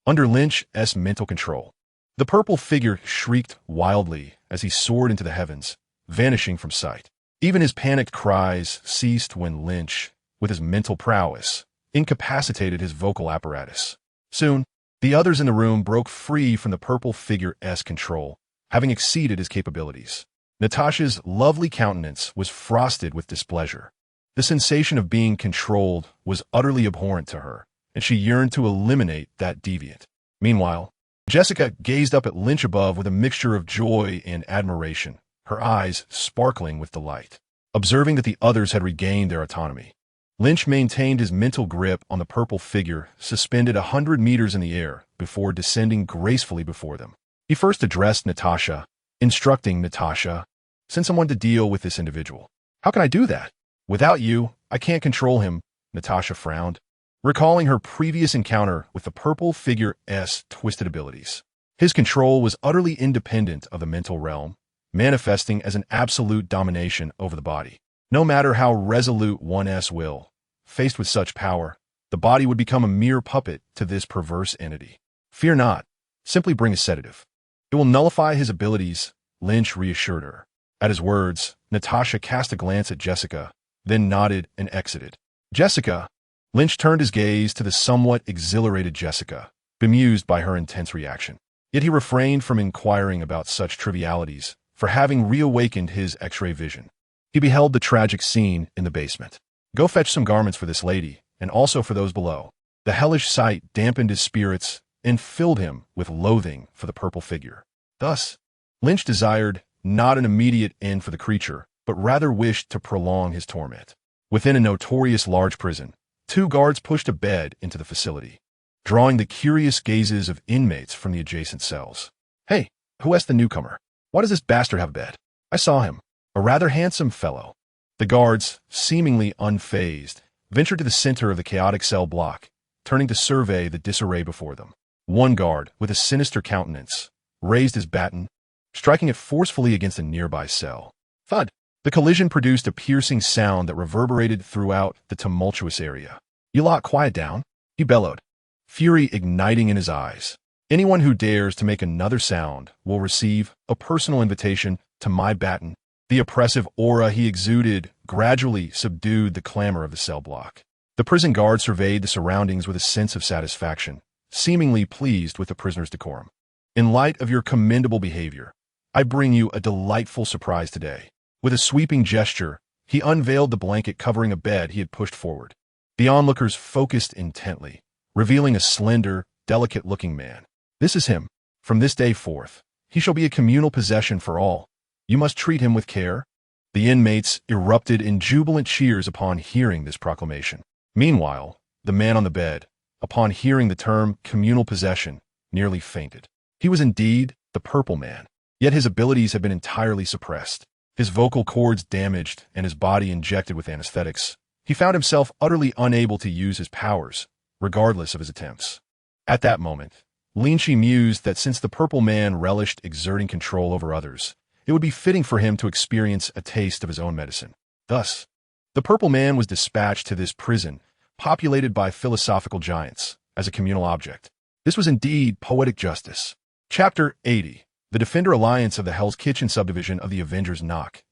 Under Lynch's mental control. The purple figure shrieked wildly as he soared into the heavens, vanishing from sight. Even his panicked cries ceased when Lynch, with his mental prowess, incapacitated his vocal apparatus. Soon, the others in the room broke free from the purple figure's control, having exceeded his capabilities. Natasha's lovely countenance was frosted with displeasure. The sensation of being controlled was utterly abhorrent to her, and she yearned to eliminate that deviant. Meanwhile, Jessica gazed up at Lynch above with a mixture of joy and admiration, her eyes sparkling with delight. Observing that the others had regained their autonomy, Lynch maintained his mental grip on the purple figure, suspended 100 meters in the air before descending gracefully before them. He first addressed Natasha, instructing Natasha, "Send someone to deal with this individual." "How can I do that? Without you, I can't control him," Natasha frowned, recalling her previous encounter with the purple figure's twisted abilities. His control was utterly independent of the mental realm, manifesting as an absolute domination over the body. No matter how resolute one's will, faced with such power, the body would become a mere puppet to this perverse entity. "Fear not. Simply bring a sedative. It will nullify his abilities," Lynch reassured her. At his words, Natasha cast a glance at Jessica, then nodded and exited. "Jessica." Lynch turned his gaze to the somewhat exhilarated Jessica, bemused by her intense reaction. Yet he refrained from inquiring about such trivialities, for having reawakened his X-ray vision. He beheld the tragic scene in the basement. "Go fetch some garments for this lady, and also for those below." The hellish sight dampened his spirits and filled him with loathing for the purple figure. Thus, Lynch desired not an immediate end for the creature, but rather wished to prolong his torment. Within a notorious large prison, 2 guards pushed a bed into the facility, drawing the curious gazes of inmates from the adjacent cells. "Hey, who asked the newcomer? Why does this bastard have a bed? I saw him. A rather handsome fellow." The guards, seemingly unfazed, ventured to the center of the chaotic cell block, turning to survey the disarray before them. One guard, with a sinister countenance, raised his baton, striking it forcefully against a nearby cell. Thud! The collision produced a piercing sound that reverberated throughout the tumultuous area. "You lot quiet down," he bellowed, fury igniting in his eyes. "Anyone who dares to make another sound will receive a personal invitation to my baton." The oppressive aura he exuded gradually subdued the clamor of the cell block. The prison guard surveyed the surroundings with a sense of satisfaction, seemingly pleased with the prisoner's decorum. "In light of your commendable behavior, I bring you a delightful surprise today." With a sweeping gesture, he unveiled the blanket covering a bed he had pushed forward. The onlookers focused intently, revealing a slender, delicate-looking man. "This is him. From this day forth, he shall be a communal possession for all. You must treat him with care." The inmates erupted in jubilant cheers upon hearing this proclamation. Meanwhile, the man on the bed, upon hearing the term communal possession, nearly fainted. He was indeed the purple man, yet his abilities had been entirely suppressed. His vocal cords damaged and his body injected with anesthetics. He found himself utterly unable to use his powers, regardless of his attempts. At that moment, Lin Qi mused that since the purple man relished exerting control over others, it would be fitting for him to experience a taste of his own medicine. Thus, the purple man was dispatched to this prison, populated by philosophical giants, as a communal object. This was indeed poetic justice. Chapter 80. The Defender Alliance of the Hell's Kitchen subdivision of the Avengers knock.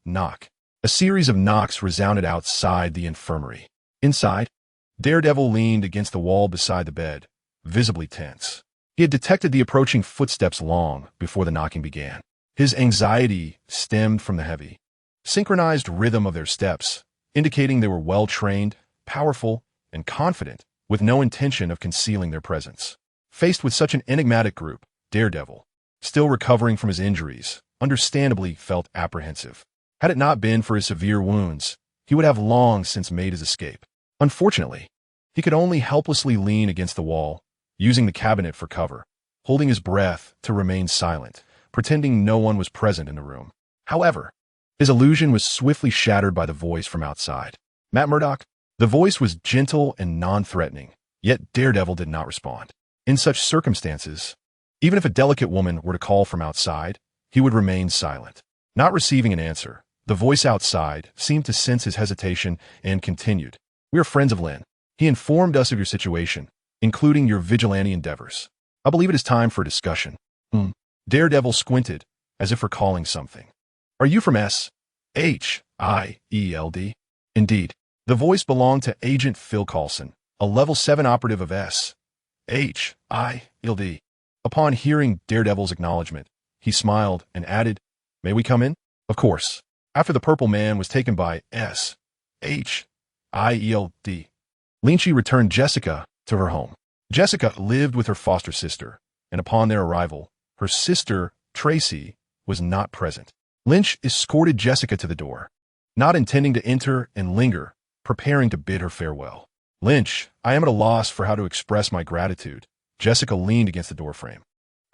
A series of knocks resounded outside the infirmary. Inside, Daredevil leaned against the wall beside the bed, visibly tense. He had detected the approaching footsteps long before the knocking began. His anxiety stemmed from the heavy, synchronized rhythm of their steps, indicating they were well-trained, powerful, and confident, with no intention of concealing their presence. Faced with such an enigmatic group, Daredevil, still recovering from his injuries, understandably felt apprehensive. Had it not been for his severe wounds, he would have long since made his escape. Unfortunately, he could only helplessly lean against the wall, using the cabinet for cover, holding his breath to remain silent, pretending no one was present in the room. However, His illusion was swiftly shattered by the voice from outside. Matt Murdock? The voice was gentle and non-threatening, yet Daredevil did not respond. In such circumstances, even if a delicate woman were to call from outside, he would remain silent. Not receiving an answer, the voice outside seemed to sense his hesitation and continued. We are friends of Lin. He informed us of your situation, including your vigilante endeavors. I believe it is time for a discussion. Daredevil squinted, as if recalling something. Are you from S.H.I.E.L.D.? Indeed. The voice belonged to Agent Phil Coulson, a level 7 operative of S.H.I.E.L.D. Upon hearing Daredevil's acknowledgement, he smiled and added, May we come in? Of course. After the purple man was taken by S.H.I.E.L.D., Lin Qi returned Jessica to her home. Jessica lived with her foster sister, and upon their arrival, her sister, Tracy, was not present. Lynch escorted Jessica to the door, not intending to enter and linger, preparing to bid her farewell. Lynch, I am at a loss for how to express my gratitude. Jessica leaned against the doorframe,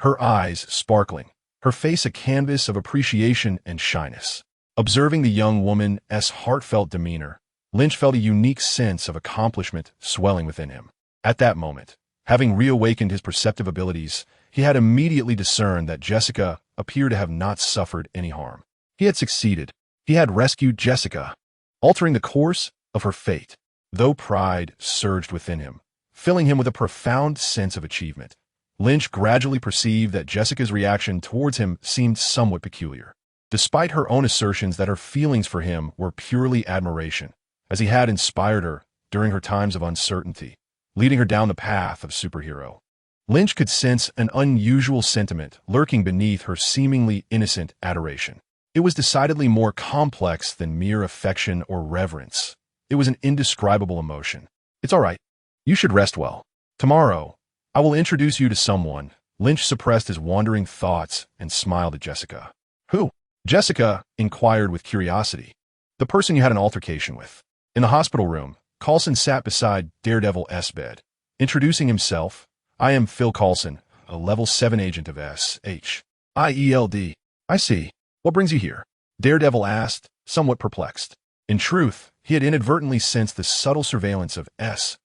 her eyes sparkling, her face a canvas of appreciation and shyness. Observing the young woman's heartfelt demeanor, Lynch felt a unique sense of accomplishment swelling within him. At that moment, having reawakened his perceptive abilities, he had immediately discerned that Jessica appeared to have not suffered any harm. He had succeeded. He had rescued Jessica, altering the course of her fate. Though pride surged within him, filling him with a profound sense of achievement, Lynch gradually perceived that Jessica's reaction towards him seemed somewhat peculiar. Despite her own assertions that her feelings for him were purely admiration, as he had inspired her during her times of uncertainty, leading her down the path of superhero, Lynch could sense an unusual sentiment lurking beneath her seemingly innocent adoration. It was decidedly more complex than mere affection or reverence. It was an indescribable emotion. It's all right. You should rest well. Tomorrow, I will introduce you to someone. Lynch suppressed his wandering thoughts and smiled at Jessica. Who? Jessica inquired with curiosity. The person you had an altercation with. In the hospital room, Coulson sat beside Daredevil's bed. Introducing himself, I am Phil Coulson, a level 7 agent of S.H.I.E.L.D. I see. What brings you here? Daredevil asked, somewhat perplexed. In truth, he had inadvertently sensed the subtle surveillance of S.H.I.E.L.D.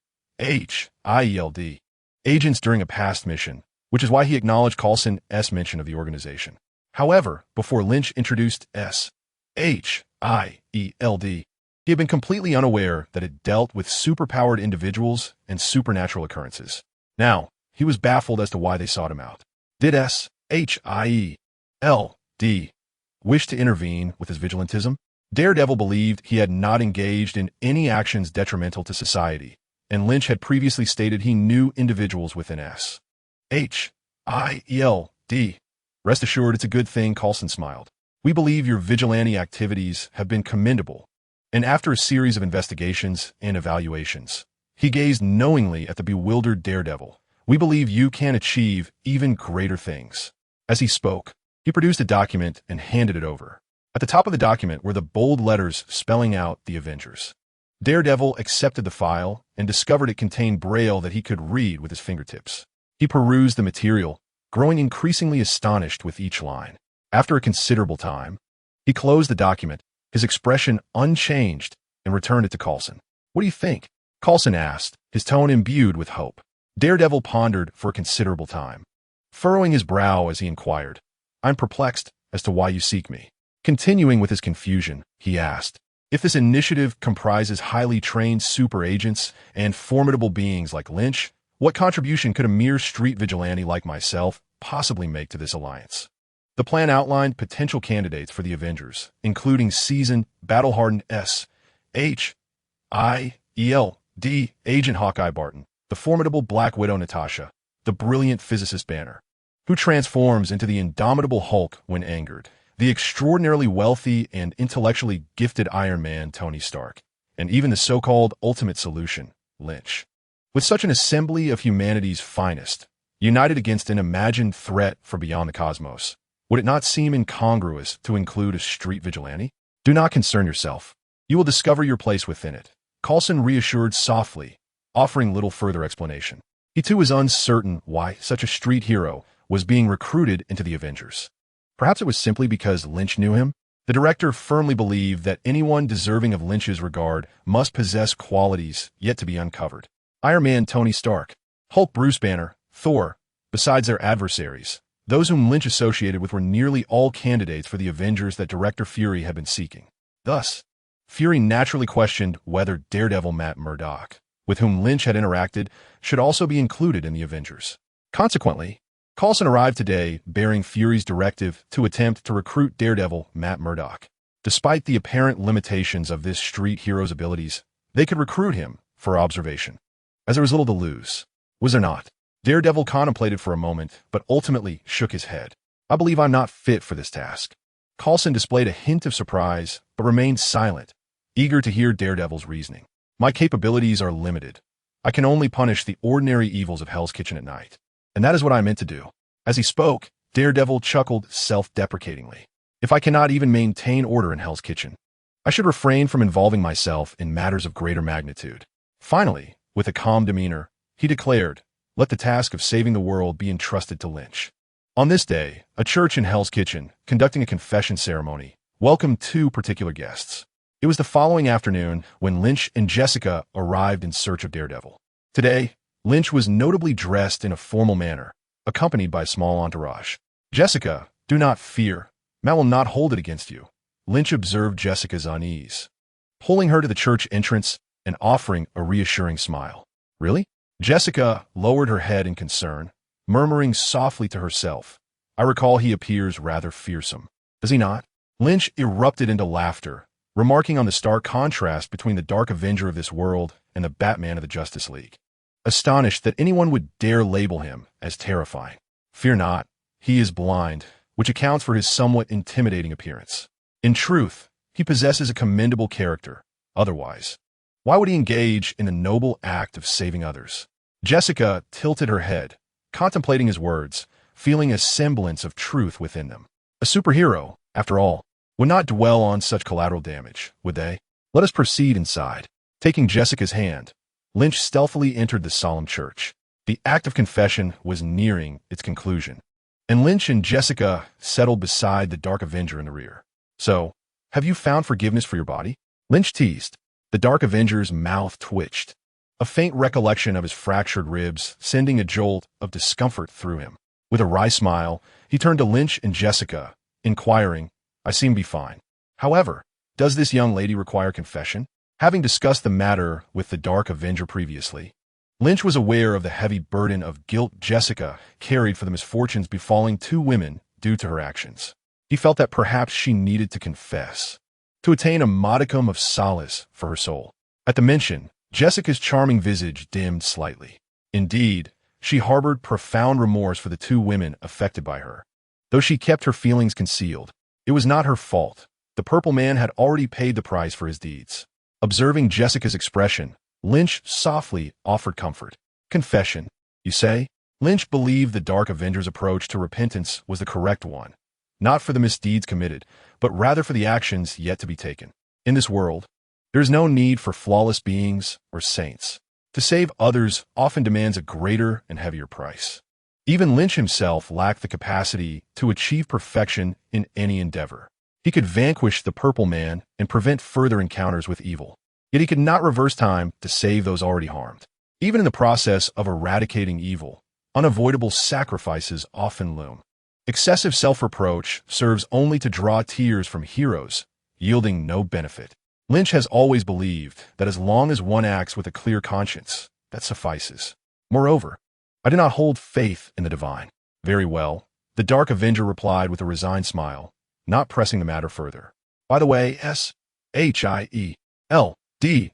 agents during a past mission, which is why he acknowledged Coulson's mention of the organization. However, before Lynch introduced S.H.I.E.L.D., he had been completely unaware that it dealt with superpowered individuals and supernatural occurrences. Now, he was baffled as to why they sought him out. Did S.H.I.E.L.D. wish to intervene with his vigilantism? Daredevil believed he had not engaged in any actions detrimental to society, and Lynch had previously stated he knew individuals within S.H.I.E.L.D. Rest assured it's a good thing, Coulson smiled. We believe your vigilante activities have been commendable, and after a series of investigations and evaluations, he gazed knowingly at the bewildered Daredevil. We believe you can achieve even greater things. As he spoke, he produced a document and handed it over. At the top of the document were the bold letters spelling out the Avengers. Daredevil accepted the file and discovered it contained braille that he could read with his fingertips. He perused the material, growing increasingly astonished with each line. After a considerable time, he closed the document, his expression unchanged, and returned it to Coulson. What do you think? Coulson asked, his tone imbued with hope. Daredevil pondered for a considerable time, furrowing his brow as he inquired, I'm perplexed as to why you seek me. Continuing with his confusion, he asked, if this initiative comprises highly trained super agents and formidable beings like Lynch, what contribution could a mere street vigilante like myself possibly make to this alliance? The plan outlined potential candidates for the Avengers, including seasoned, battle-hardened S.H.I.E.L.D. Agent Hawkeye Barton, the formidable Black Widow Natasha, the brilliant physicist Banner, who transforms into the indomitable Hulk when angered, the extraordinarily wealthy and intellectually gifted Iron Man Tony Stark, and even the so-called Ultimate Solution, Lynch. With such an assembly of humanity's finest, united against an imagined threat from beyond the cosmos, would it not seem incongruous to include a street vigilante? Do not concern yourself. You will discover your place within it. Coulson reassured softly, offering little further explanation. He too was uncertain why such a street hero was being recruited into the Avengers. Perhaps it was simply because Lynch knew him. The director firmly believed that anyone deserving of Lynch's regard must possess qualities yet to be uncovered. Iron Man Tony Stark, Hulk Bruce Banner, Thor, besides their adversaries, those whom Lynch associated with were nearly all candidates for the Avengers that Director Fury had been seeking. Thus, Fury naturally questioned whether Daredevil Matt Murdock, with whom Lynch had interacted, should also be included in the Avengers. Consequently, Coulson arrived today bearing Fury's directive to attempt to recruit Daredevil Matt Murdock. Despite the apparent limitations of this street hero's abilities, they could recruit him for observation, as there was little to lose. Was there not? Daredevil contemplated for a moment, but ultimately shook his head. I believe I'm not fit for this task. Coulson displayed a hint of surprise, but remained silent, eager to hear Daredevil's reasoning. My capabilities are limited. I can only punish the ordinary evils of Hell's Kitchen at night. And that is what I meant to do. As he spoke, Daredevil chuckled self-deprecatingly. If I cannot even maintain order in Hell's Kitchen, I should refrain from involving myself in matters of greater magnitude. Finally, with a calm demeanor, he declared, let the task of saving the world be entrusted to Lynch. On this day, a church in Hell's Kitchen, conducting a confession ceremony, welcomed two particular guests. It was the following afternoon when Lynch and Jessica arrived in search of Daredevil. Today, Lynch was notably dressed in a formal manner, accompanied by a small entourage. Jessica, do not fear. Matt will not hold it against you. Lynch observed Jessica's unease, pulling her to the church entrance and offering a reassuring smile. Really? Jessica lowered her head in concern, murmuring softly to herself, I recall he appears rather fearsome. Does he not? Lynch erupted into laughter, remarking on the stark contrast between the Dark Avenger of this world and the Batman of the Justice League. Astonished that anyone would dare label him as terrifying. Fear not, he is blind, which accounts for his somewhat intimidating appearance. In truth, he possesses a commendable character. Otherwise, why would he engage in the noble act of saving others? Jessica tilted her head, contemplating his words, feeling a semblance of truth within them. A superhero, after all, would not dwell on such collateral damage, would they? Let us proceed inside. Taking Jessica's hand, Lynch stealthily entered the solemn church. The act of confession was nearing its conclusion, and Lynch and Jessica settled beside the Dark Avenger in the rear. So, have you found forgiveness for your body? Lynch teased. The Dark Avenger's mouth twitched, a faint recollection of his fractured ribs sending a jolt of discomfort through him. With a wry smile, he turned to Lynch and Jessica, inquiring, I seem to be fine. However, does this young lady require confession? Having discussed the matter with the Dark Avenger previously, Lynch was aware of the heavy burden of guilt Jessica carried for the misfortunes befalling two women due to her actions. He felt that perhaps she needed to confess, to attain a modicum of solace for her soul. At the mention, Jessica's charming visage dimmed slightly. Indeed, she harbored profound remorse for the two women affected by her. Though she kept her feelings concealed, it was not her fault. The Purple Man had already paid the price for his deeds. Observing Jessica's expression, Lynch softly offered comfort. Confession, you say? Lynch believed the Dark Avenger's approach to repentance was the correct one, not for the misdeeds committed, but rather for the actions yet to be taken. In this world, there is no need for flawless beings or saints. To save others often demands a greater and heavier price. Even Lynch himself lacked the capacity to achieve perfection in any endeavor. He could vanquish the Purple Man and prevent further encounters with evil. Yet he could not reverse time to save those already harmed. Even in the process of eradicating evil, unavoidable sacrifices often loom. Excessive self-reproach serves only to draw tears from heroes, yielding no benefit. Lynch has always believed that as long as one acts with a clear conscience, that suffices. Moreover, I do not hold faith in the divine. Very well, the Dark Avenger replied with a resigned smile, not pressing the matter further. By the way, S.H.I.E.L.D.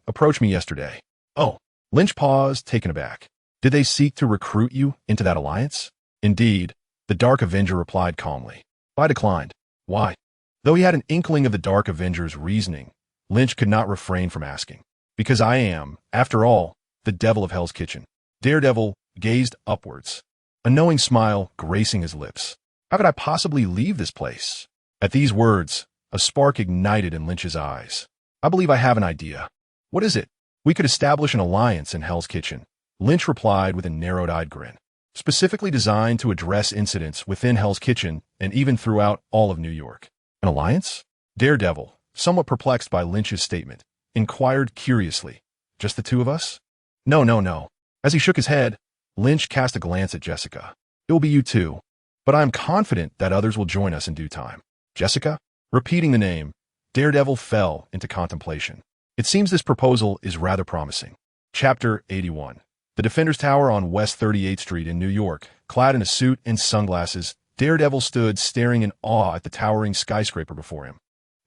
approached me yesterday. Oh, Lynch paused, taken aback. Did they seek to recruit you into that alliance? Indeed, the Dark Avenger replied calmly. I declined. Why? Though he had an inkling of the Dark Avenger's reasoning, Lynch could not refrain from asking. Because I am, after all, the devil of Hell's Kitchen. Daredevil gazed upwards, a knowing smile gracing his lips. How could I possibly leave this place? At these words, a spark ignited in Lynch's eyes. I believe I have an idea. What is it? We could establish an alliance in Hell's Kitchen. Lynch replied with a narrowed-eyed grin. Specifically designed to address incidents within Hell's Kitchen and even throughout all of New York. An alliance? Daredevil, somewhat perplexed by Lynch's statement, inquired curiously, "Just the two of us?" "No, no, no." As he shook his head, Lynch cast a glance at Jessica. "It will be you too, but I am confident that others will join us in due time." "Jessica?" Repeating the name, Daredevil fell into contemplation. It seems this proposal is rather promising. Chapter 81. The Defender's Tower on West 38th Street in New York. Clad in a suit and sunglasses, Daredevil stood staring in awe at the towering skyscraper before him.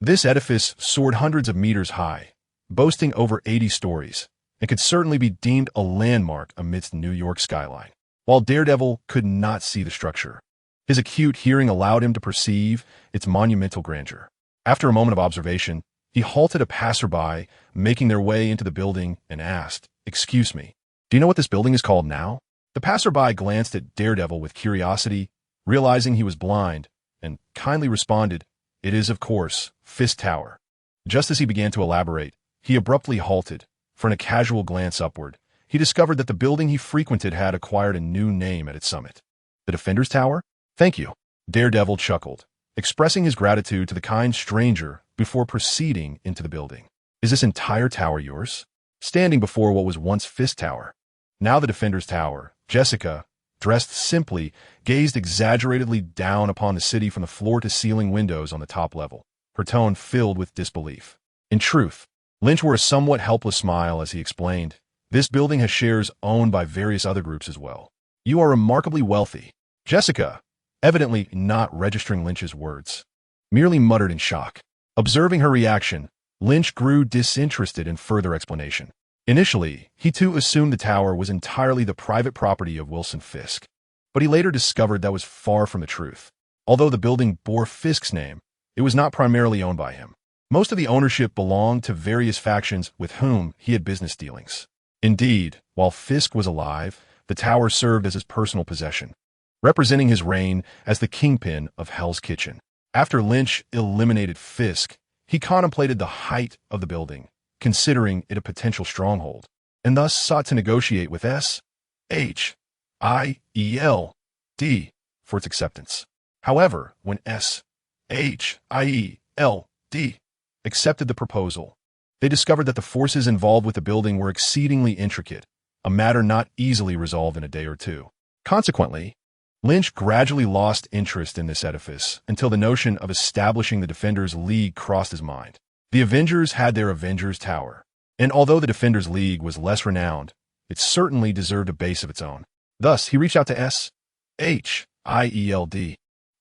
This edifice soared hundreds of meters high, boasting over 80 stories, and could certainly be deemed a landmark amidst New York's skyline. While Daredevil could not see the structure, his acute hearing allowed him to perceive its monumental grandeur. After a moment of observation, he halted a passerby making their way into the building and asked, "Excuse me, do you know what this building is called now?" The passerby glanced at Daredevil with curiosity, realizing he was blind, and kindly responded, "It is, of course, Fist Tower." Just as he began to elaborate, he abruptly halted, for in a casual glance upward, he discovered that the building he frequented had acquired a new name at its summit. "The Defender's Tower? Thank you." Daredevil chuckled, expressing his gratitude to the kind stranger before proceeding into the building. "Is this entire tower yours?" Standing before what was once Fist Tower, now the Defender's Tower, Jessica, dressed simply, gazed exaggeratedly down upon the city from the floor-to-ceiling windows on the top level, her tone filled with disbelief. In truth, Lynch wore a somewhat helpless smile as he explained, "This building has shares owned by various other groups as well. You are remarkably wealthy." Jessica, evidently not registering Lynch's words, merely muttered in shock. Observing her reaction, Lynch grew disinterested in further explanation. Initially, he too assumed the tower was entirely the private property of Wilson Fisk, but he later discovered that was far from the truth. Although the building bore Fisk's name, it was not primarily owned by him. Most of the ownership belonged to various factions with whom he had business dealings. Indeed, while Fisk was alive, the tower served as his personal possession, representing his reign as the kingpin of Hell's Kitchen. After Lynch eliminated Fisk, he contemplated the height of the building, considering it a potential stronghold, and thus sought to negotiate with S.H.I.E.L.D. for its acceptance. However, when S.H.I.E.L.D. accepted the proposal, they discovered that the forces involved with the building were exceedingly intricate, a matter not easily resolved in a day or two. Consequently, Lynch gradually lost interest in this edifice until the notion of establishing the Defenders League crossed his mind. The Avengers had their Avengers Tower, and although the Defenders League was less renowned, it certainly deserved a base of its own. Thus, he reached out to S.H.I.E.L.D.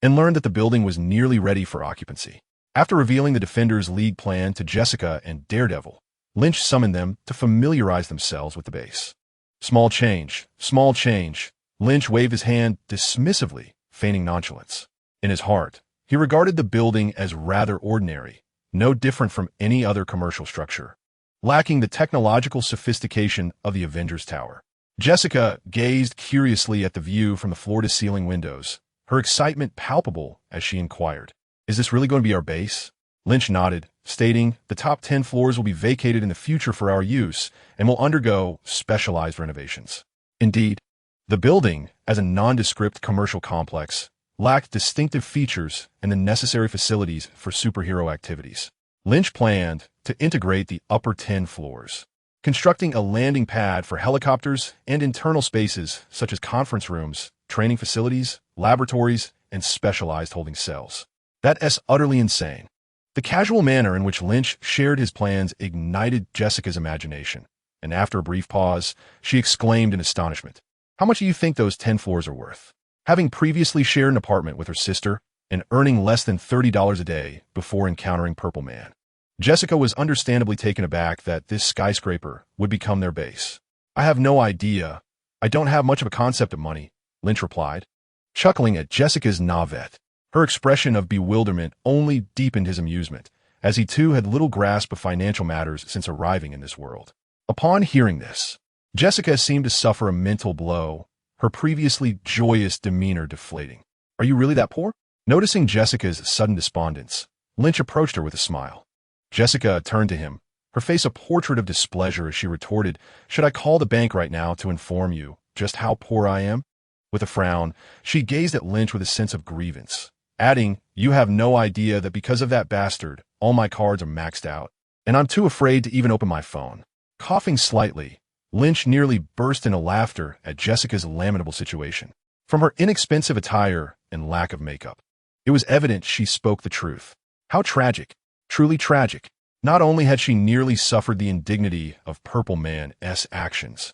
and learned that the building was nearly ready for occupancy. After revealing the Defenders League plan to Jessica and Daredevil, Lynch summoned them to familiarize themselves with the base. Small change, small change. Lynch waved his hand dismissively, feigning nonchalance. In his heart, he regarded the building as rather ordinary, no different from any other commercial structure, lacking the technological sophistication of the Avengers Tower. Jessica gazed curiously at the view from the floor-to-ceiling windows, her excitement palpable as she inquired, "Is this really going to be our base?" Lynch nodded, stating, "The top 10 floors will be vacated in the future for our use and will undergo specialized renovations." Indeed, the building, as a nondescript commercial complex, lacked distinctive features and the necessary facilities for superhero activities. Lynch planned to integrate the upper 10 floors, constructing a landing pad for helicopters and internal spaces such as conference rooms, training facilities, laboratories, and specialized holding cells. That's utterly insane. The casual manner in which Lynch shared his plans ignited Jessica's imagination, and after a brief pause, she exclaimed in astonishment, "How much do you think those 10 floors are worth?" Having previously shared an apartment with her sister and earning less than $30 a day before encountering Purple Man, Jessica was understandably taken aback that this skyscraper would become their base. "I have no idea. I don't have much of a concept of money," Lynch replied, chuckling at Jessica's naivete. Her expression of bewilderment only deepened his amusement, as he too had little grasp of financial matters since arriving in this world. Upon hearing this, Jessica seemed to suffer a mental blow, her previously joyous demeanor deflating. "Are you really that poor?" Noticing Jessica's sudden despondence, Lynch approached her with a smile. Jessica turned to him, her face a portrait of displeasure as she retorted, "Should I call the bank right now to inform you just how poor I am?" With a frown, she gazed at Lynch with a sense of grievance, adding, "You have no idea that because of that bastard, all my cards are maxed out, and I'm too afraid to even open my phone." Coughing slightly, Lynch nearly burst into laughter at Jessica's lamentable situation. From her inexpensive attire and lack of makeup, it was evident she spoke the truth. How tragic, truly tragic. Not only had she nearly suffered the indignity of Purple Man's actions,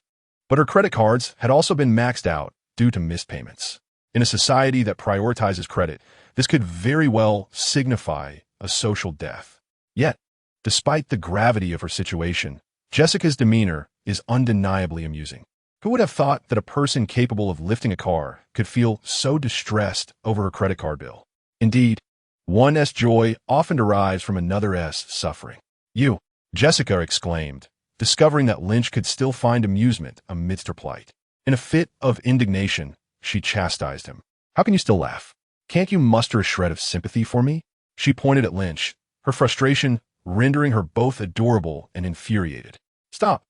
but her credit cards had also been maxed out due to missed payments. In a society that prioritizes credit, this could very well signify a social death. Yet, despite the gravity of her situation, Jessica's demeanor is undeniably amusing. Who would have thought that a person capable of lifting a car could feel so distressed over her credit card bill? Indeed, one's joy often derives from another's suffering. "You," Jessica exclaimed, discovering that Lynch could still find amusement amidst her plight. In a fit of indignation, she chastised him. "How can you still laugh? Can't you muster a shred of sympathy for me?" She pointed at Lynch, her frustration rendering her both adorable and infuriated. "Stop."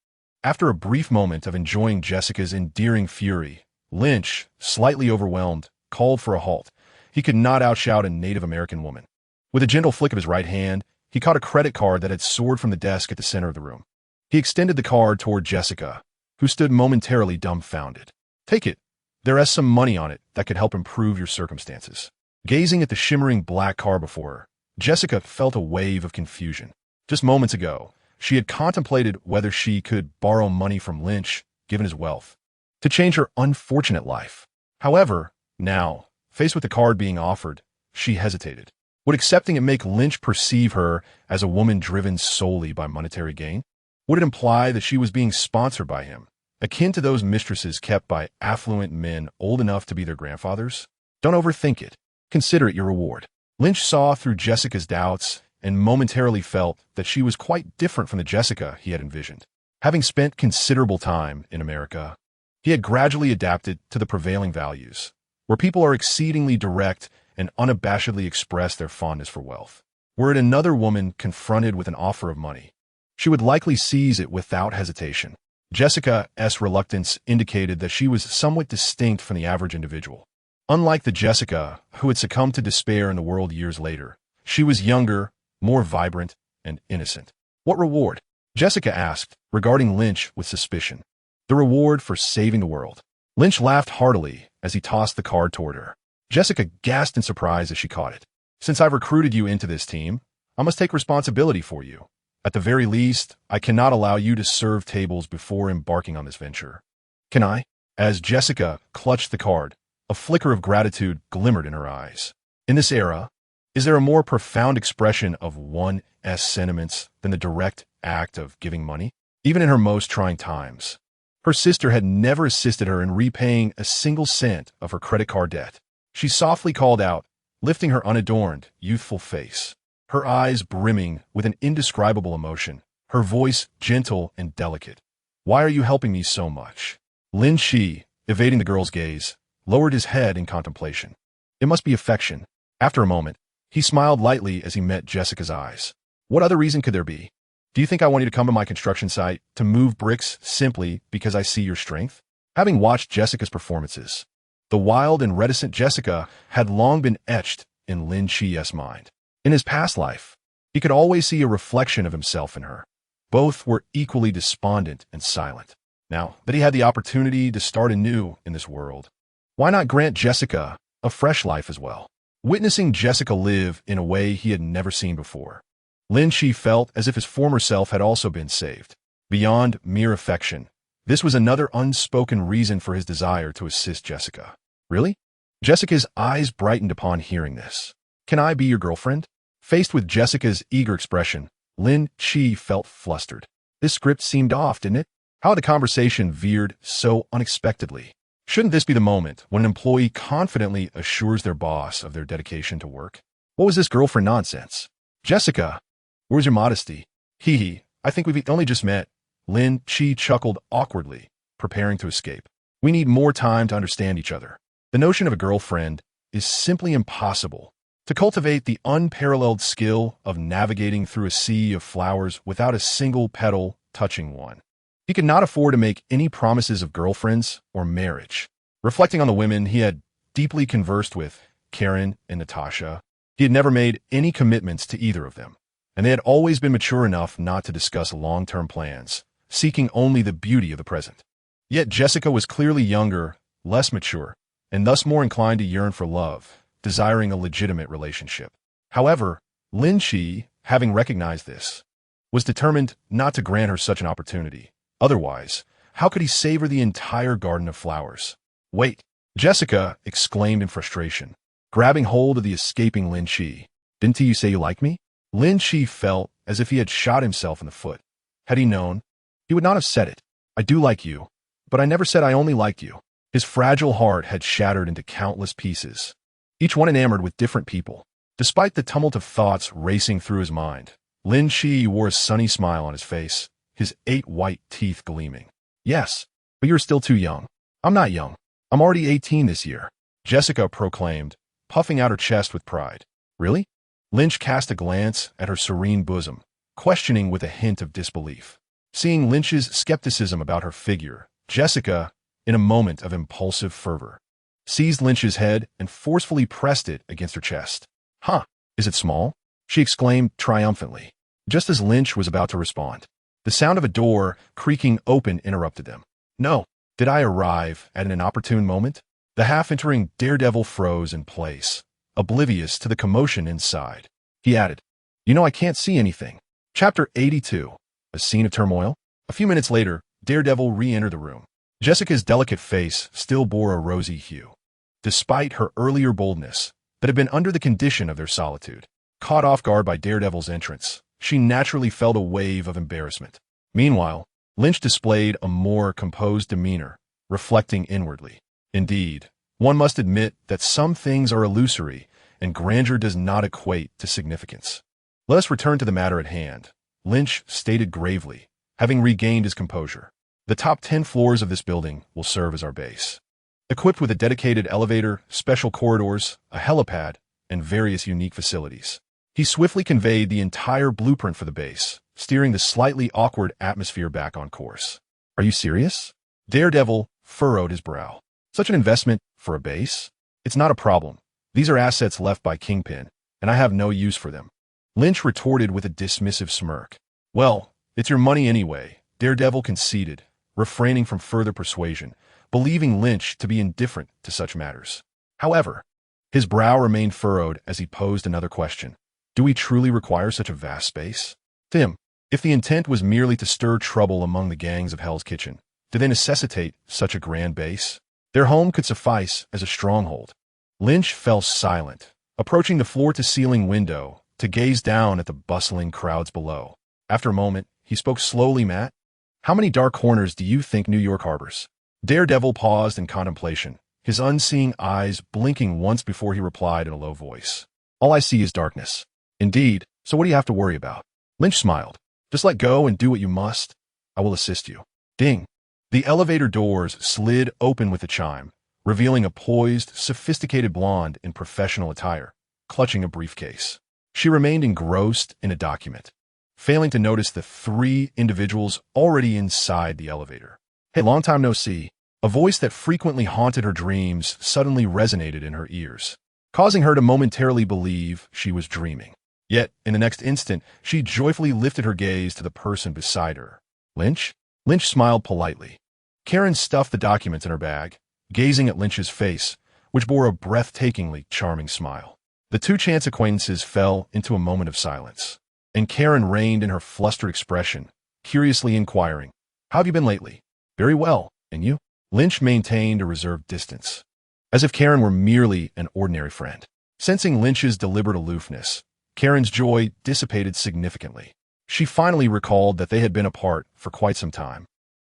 After a brief moment of enjoying Jessica's endearing fury, Lynch, slightly overwhelmed, called for a halt. He could not outshout a Native American woman. With a gentle flick of his right hand, he caught a credit card that had soared from the desk at the center of the room. He extended the card toward Jessica, who stood momentarily dumbfounded. "Take it. There is some money on it that could help improve your circumstances." Gazing at the shimmering black car before her, Jessica felt a wave of confusion. Just moments ago, she had contemplated whether she could borrow money from Lynch, given his wealth, to change her unfortunate life. However, now, faced with the card being offered, she hesitated. Would accepting it make Lynch perceive her as a woman driven solely by monetary gain? Would it imply that she was being sponsored by him, akin to those mistresses kept by affluent men old enough to be their grandfathers? Don't overthink it. Consider it your reward. Lynch saw through Jessica's doubts and momentarily felt that she was quite different from the Jessica he had envisioned. Having spent considerable time in America, he had gradually adapted to the prevailing values, where people are exceedingly direct and unabashedly express their fondness for wealth. Were it another woman confronted with an offer of money, she would likely seize it without hesitation. Jessica's reluctance indicated that she was somewhat distinct from the average individual. Unlike the Jessica who had succumbed to despair in the world years later, she was younger, more vibrant, and innocent. "What reward?" Jessica asked, regarding Lynch with suspicion. "The reward for saving the world." Lynch laughed heartily as he tossed the card toward her. Jessica gasped in surprise as she caught it. "Since I've recruited you into this team, I must take responsibility for you. At the very least, I cannot allow you to serve tables before embarking on this venture." "Can I?" As Jessica clutched the card, a flicker of gratitude glimmered in her eyes. In this era, is there a more profound expression of one's sentiments than the direct act of giving money? Even in her most trying times, her sister had never assisted her in repaying a single cent of her credit card debt. She softly called out, lifting her unadorned, youthful face, her eyes brimming with an indescribable emotion, her voice gentle and delicate. "Why are you helping me so much?" Lin Qi, evading the girl's gaze, lowered his head in contemplation. "It must be affection." After a moment, he smiled lightly as he met Jessica's eyes. "What other reason could there be? Do you think I want you to come to my construction site to move bricks simply because I see your strength?" Having watched Jessica's performances, the wild and reticent Jessica had long been etched in Lin Qi's mind. In his past life, he could always see a reflection of himself in her. Both were equally despondent and silent. Now that he had the opportunity to start anew in this world, why not grant Jessica a fresh life as well? Witnessing Jessica live in a way he had never seen before, Lin Qi felt as if his former self had also been saved. Beyond mere affection, this was another unspoken reason for his desire to assist Jessica. "Really?" Jessica's eyes brightened upon hearing this. "Can I be your girlfriend?" Faced with Jessica's eager expression, Lin Qi felt flustered. This script seemed off, didn't it? How had the conversation veered so unexpectedly? Shouldn't this be the moment when an employee confidently assures their boss of their dedication to work? What was this girlfriend nonsense? "Jessica, where's your modesty?" "Hee, I think we've only just met." Lin Qi chuckled awkwardly, preparing to escape. "We need more time to understand each other. The notion of a girlfriend is simply impossible. To cultivate the unparalleled skill of navigating through a sea of flowers without a single petal touching one. He could not afford to make any promises of girlfriends or marriage. Reflecting on the women he had deeply conversed with Karen and Natasha. He had never made any commitments to either of them, and they had always been mature enough not to discuss long-term plans, seeking only the beauty of the present. Yet Jessica was clearly younger, less mature, and thus more inclined to yearn for love, desiring a legitimate relationship. However, Lin Qi, having recognized this, was determined not to grant her such an opportunity. Otherwise, how could he savor the entire garden of flowers? Wait, Jessica exclaimed in frustration, grabbing hold of the escaping Lin Qi. Didn't you say you like me? Lin Qi felt as if he had shot himself in the foot. Had he known, he would not have said it. I do like you, but I never said I only liked you. His fragile heart had shattered into countless pieces, each one enamored with different people. Despite the tumult of thoughts racing through his mind, Lin Qi wore a sunny smile on his face, his 8 white teeth gleaming. Yes, but you're still too young. I'm not young. I'm already 18 this year, Jessica proclaimed, puffing out her chest with pride. Really? Lynch cast a glance at her serene bosom, questioning with a hint of disbelief. Seeing Lynch's skepticism about her figure, Jessica, in a moment of impulsive fervor, seized Lynch's head and forcefully pressed it against her chest. Huh, is it small? She exclaimed triumphantly, just as Lynch was about to respond. The sound of a door creaking open interrupted them. No, did I arrive at an inopportune moment? The half-entering daredevil froze in place, oblivious to the commotion inside. He added, You know I can't see anything. Chapter 82, A Scene of Turmoil. A few minutes later, Daredevil re-entered the room. Jessica's delicate face still bore a rosy hue, despite her earlier boldness that had been under the condition of their solitude. Caught off guard by Daredevil's entrance, she naturally felt a wave of embarrassment. Meanwhile, Lynch displayed a more composed demeanor, reflecting inwardly. Indeed, one must admit that some things are illusory, and grandeur does not equate to significance. Let us return to the matter at hand, Lynch stated gravely, having regained his composure. The top 10 floors of this building will serve as our base. Equipped with a dedicated elevator, special corridors, a helipad, and various unique facilities. He swiftly conveyed the entire blueprint for the base, steering the slightly awkward atmosphere back on course. Are you serious? Daredevil furrowed his brow. Such an investment for a base? It's not a problem. These are assets left by Kingpin, and I have no use for them. Lynch retorted with a dismissive smirk. Well, it's your money anyway, Daredevil conceded, refraining from further persuasion, believing Lynch to be indifferent to such matters. However, his brow remained furrowed as he posed another question. Do we truly require such a vast space? To him, if the intent was merely to stir trouble among the gangs of Hell's Kitchen, did they necessitate such a grand base? Their home could suffice as a stronghold. Lynch fell silent, approaching the floor-to-ceiling window to gaze down at the bustling crowds below. After a moment, he spoke slowly. Matt, how many dark corners do you think New York harbors? Daredevil paused in contemplation, his unseeing eyes blinking once before he replied in a low voice. All I see is darkness. Indeed, so what do you have to worry about? Lynch smiled. Just let go and do what you must. I will assist you. Ding. The elevator doors slid open with a chime, revealing a poised, sophisticated blonde in professional attire, clutching a briefcase. She remained engrossed in a document, failing to notice the 3 individuals already inside the elevator. Hey, long time no see. A voice that frequently haunted her dreams suddenly resonated in her ears, causing her to momentarily believe she was dreaming. Yet, in the next instant, she joyfully lifted her gaze to the person beside her. Lynch? Lynch smiled politely. Karen stuffed the documents in her bag, gazing at Lynch's face, which bore a breathtakingly charming smile. The 2 chance acquaintances fell into a moment of silence, and Karen reined in her flustered expression, curiously inquiring, How have you been lately? Very well, and you? Lynch maintained a reserved distance, as if Karen were merely an ordinary friend. Sensing Lynch's deliberate aloofness, Karen's joy dissipated significantly. She finally recalled that they had been apart for quite some time,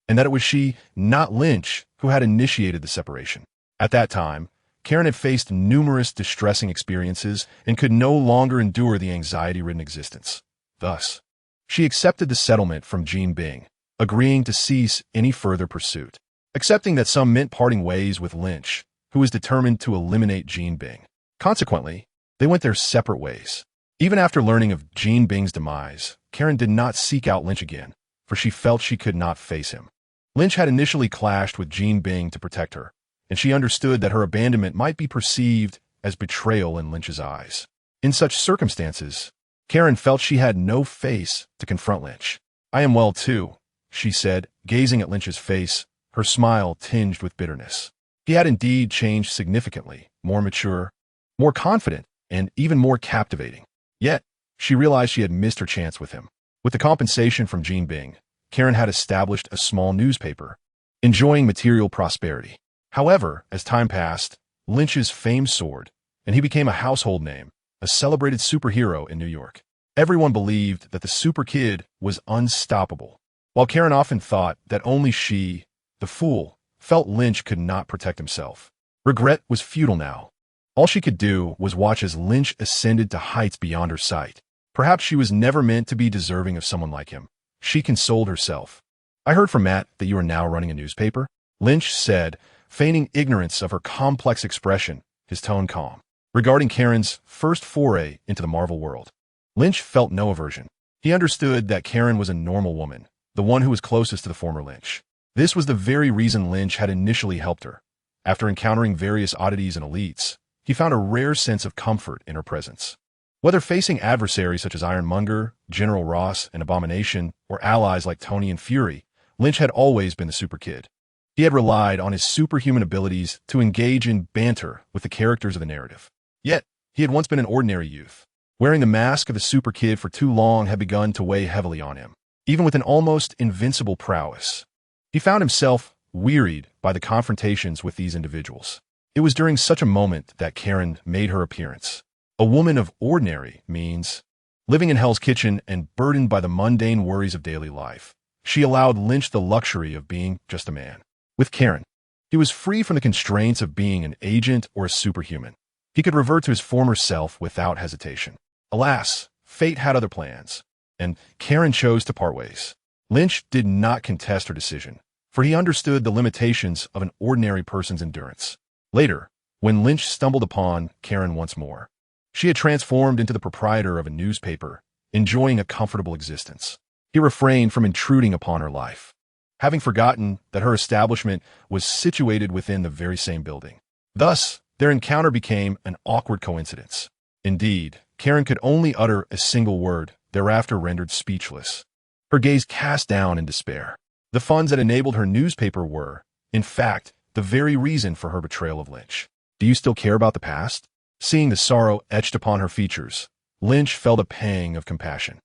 and that it was she, not Lynch, who had initiated the separation. At that time, Karen had faced numerous distressing experiences and could no longer endure the anxiety-ridden existence. Thus, she accepted the settlement from Jean Bing, agreeing to cease any further pursuit, accepting that some meant parting ways with Lynch, who was determined to eliminate Jean Bing. Consequently, they went their separate ways. Even after learning of Jean Bing's demise, Karen did not seek out Lynch again, for she felt she could not face him. Lynch had initially clashed with Jean Bing to protect her, and she understood that her abandonment might be perceived as betrayal in Lynch's eyes. In such circumstances, Karen felt she had no face to confront Lynch. "I am well, too," she said, gazing at Lynch's face, her smile tinged with bitterness. He had indeed changed significantly, more mature, more confident, and even more captivating. Yet, she realized she had missed her chance with him. With the compensation from Jean Bing, Karen had established a small newspaper, enjoying material prosperity. However, as time passed, Lynch's fame soared, and he became a household name, a celebrated superhero in New York. Everyone believed that the super kid was unstoppable, while Karen often thought that only she, the fool, felt Lynch could not protect himself. Regret was futile now. All she could do was watch as Lynch ascended to heights beyond her sight. Perhaps she was never meant to be deserving of someone like him. She consoled herself. "I heard from Matt that you are now running a newspaper," Lynch said, feigning ignorance of her complex expression, his tone calm. Regarding Karen's first foray into the Marvel world, Lynch felt no aversion. He understood that Karen was a normal woman, the one who was closest to the former Lynch. This was the very reason Lynch had initially helped her. After encountering various oddities and elites, he found a rare sense of comfort in her presence. Whether facing adversaries such as Ironmonger, General Ross, and Abomination, or allies like Tony and Fury, Lynch had always been the super kid. He had relied on his superhuman abilities to engage in banter with the characters of the narrative. Yet, he had once been an ordinary youth. Wearing the mask of the super kid for too long had begun to weigh heavily on him, even with an almost invincible prowess. He found himself wearied by the confrontations with these individuals. It was during such a moment that Karen made her appearance. A woman of ordinary means, living in Hell's Kitchen and burdened by the mundane worries of daily life, she allowed Lynch the luxury of being just a man. With Karen, he was free from the constraints of being an agent or a superhuman. He could revert to his former self without hesitation. Alas, fate had other plans, and Karen chose to part ways. Lynch did not contest her decision, for he understood the limitations of an ordinary person's endurance. Later, when Lynch stumbled upon Karen once more, she had transformed into the proprietor of a newspaper, enjoying a comfortable existence. He refrained from intruding upon her life, having forgotten that her establishment was situated within the very same building. Thus, their encounter became an awkward coincidence. Indeed, Karen could only utter a single word, thereafter rendered speechless. Her gaze cast down in despair. The funds that enabled her newspaper were, in fact, the very reason for her betrayal of Lynch. "Do you still care about the past?" Seeing the sorrow etched upon her features, Lynch felt a pang of compassion.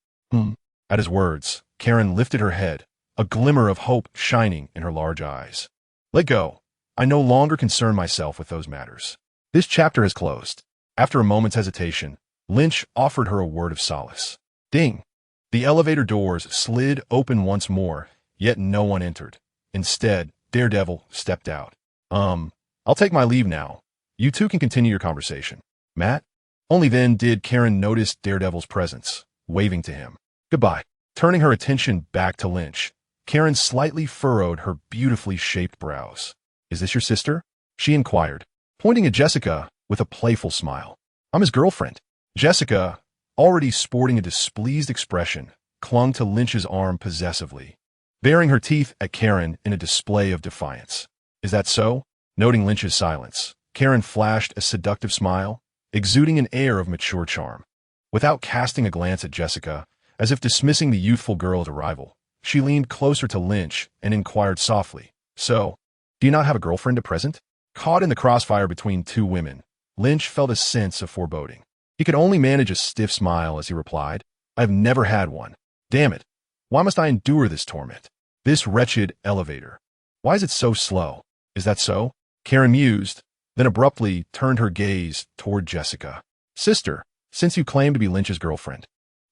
At his words, Karen lifted her head, a glimmer of hope shining in her large eyes. "Let go. I no longer concern myself with those matters. This chapter has closed." After a moment's hesitation, Lynch offered her a word of solace. Ding! The elevator doors slid open once more, yet no one entered. Instead, Daredevil stepped out. I'll take my leave now. You two can continue your conversation." "Matt?" Only then did Karen notice Daredevil's presence, waving to him. "Goodbye." Turning her attention back to Lynch, Karen slightly furrowed her beautifully shaped brows. "Is this your sister?" she inquired, pointing at Jessica with a playful smile. "I'm his girlfriend." Jessica, already sporting a displeased expression, clung to Lynch's arm possessively, baring her teeth at Karen in a display of defiance. "Is that so?" Noting Lynch's silence, Karen flashed a seductive smile, exuding an air of mature charm. Without casting a glance at Jessica, as if dismissing the youthful girl as a rival, she leaned closer to Lynch and inquired softly, "So, do you not have a girlfriend at present?" Caught in the crossfire between two women, Lynch felt a sense of foreboding. He could only manage a stiff smile as he replied, "I've never had one. Damn it. Why must I endure this torment? This wretched elevator. Why is it so slow? Is that so?" Karen mused, then abruptly turned her gaze toward Jessica. "Sister, since you claim to be Lynch's girlfriend,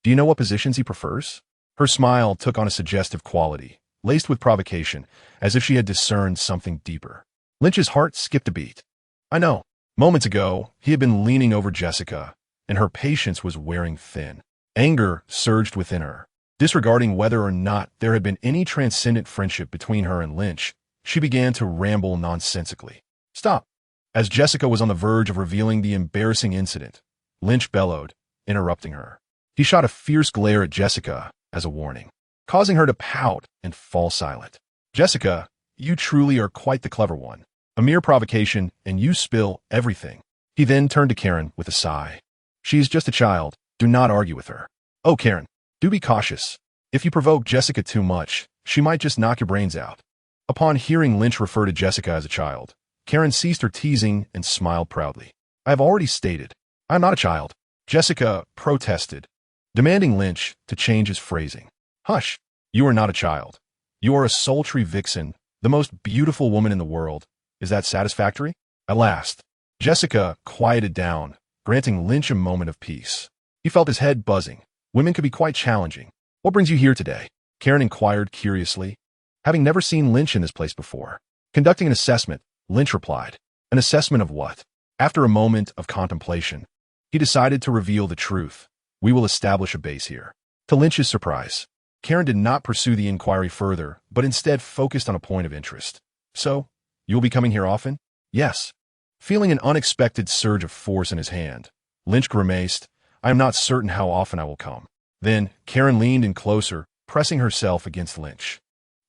do you know what positions he prefers?" Her smile took on a suggestive quality, laced with provocation, as if she had discerned something deeper. Lynch's heart skipped a beat. "I know." Moments ago, he had been leaning over Jessica, and her patience was wearing thin. Anger surged within her. Disregarding whether or not there had been any transcendent friendship between her and Lynch, she began to ramble nonsensically. "Stop." As Jessica was on the verge of revealing the embarrassing incident, Lynch bellowed, interrupting her. He shot a fierce glare at Jessica as a warning, causing her to pout and fall silent. "Jessica, you truly are quite the clever one. A mere provocation, and you spill everything." He then turned to Karen with a sigh. She is just a child. Do not argue with her. Oh, Karen, do be cautious. If you provoke Jessica too much, she might just knock your brains out. Upon hearing Lynch refer to Jessica as a child, Karen ceased her teasing and smiled proudly. I have already stated, I am not a child. Jessica protested, demanding Lynch to change his phrasing. Hush, you are not a child. You are a sultry vixen, the most beautiful woman in the world. Is that satisfactory? At last, Jessica quieted down, granting Lynch a moment of peace. He felt his head buzzing. Women could be quite challenging. What brings you here today? Karen inquired curiously, having never seen Lynch in this place before. Conducting an assessment, Lynch replied. An assessment of what? After a moment of contemplation, he decided to reveal the truth. We will establish a base here. To Lynch's surprise, Karen did not pursue the inquiry further, but instead focused on a point of interest. So, you will be coming here often? Yes. Feeling an unexpected surge of force in his hand, Lynch grimaced, I am not certain how often I will come. Then, Karen leaned in closer, pressing herself against Lynch.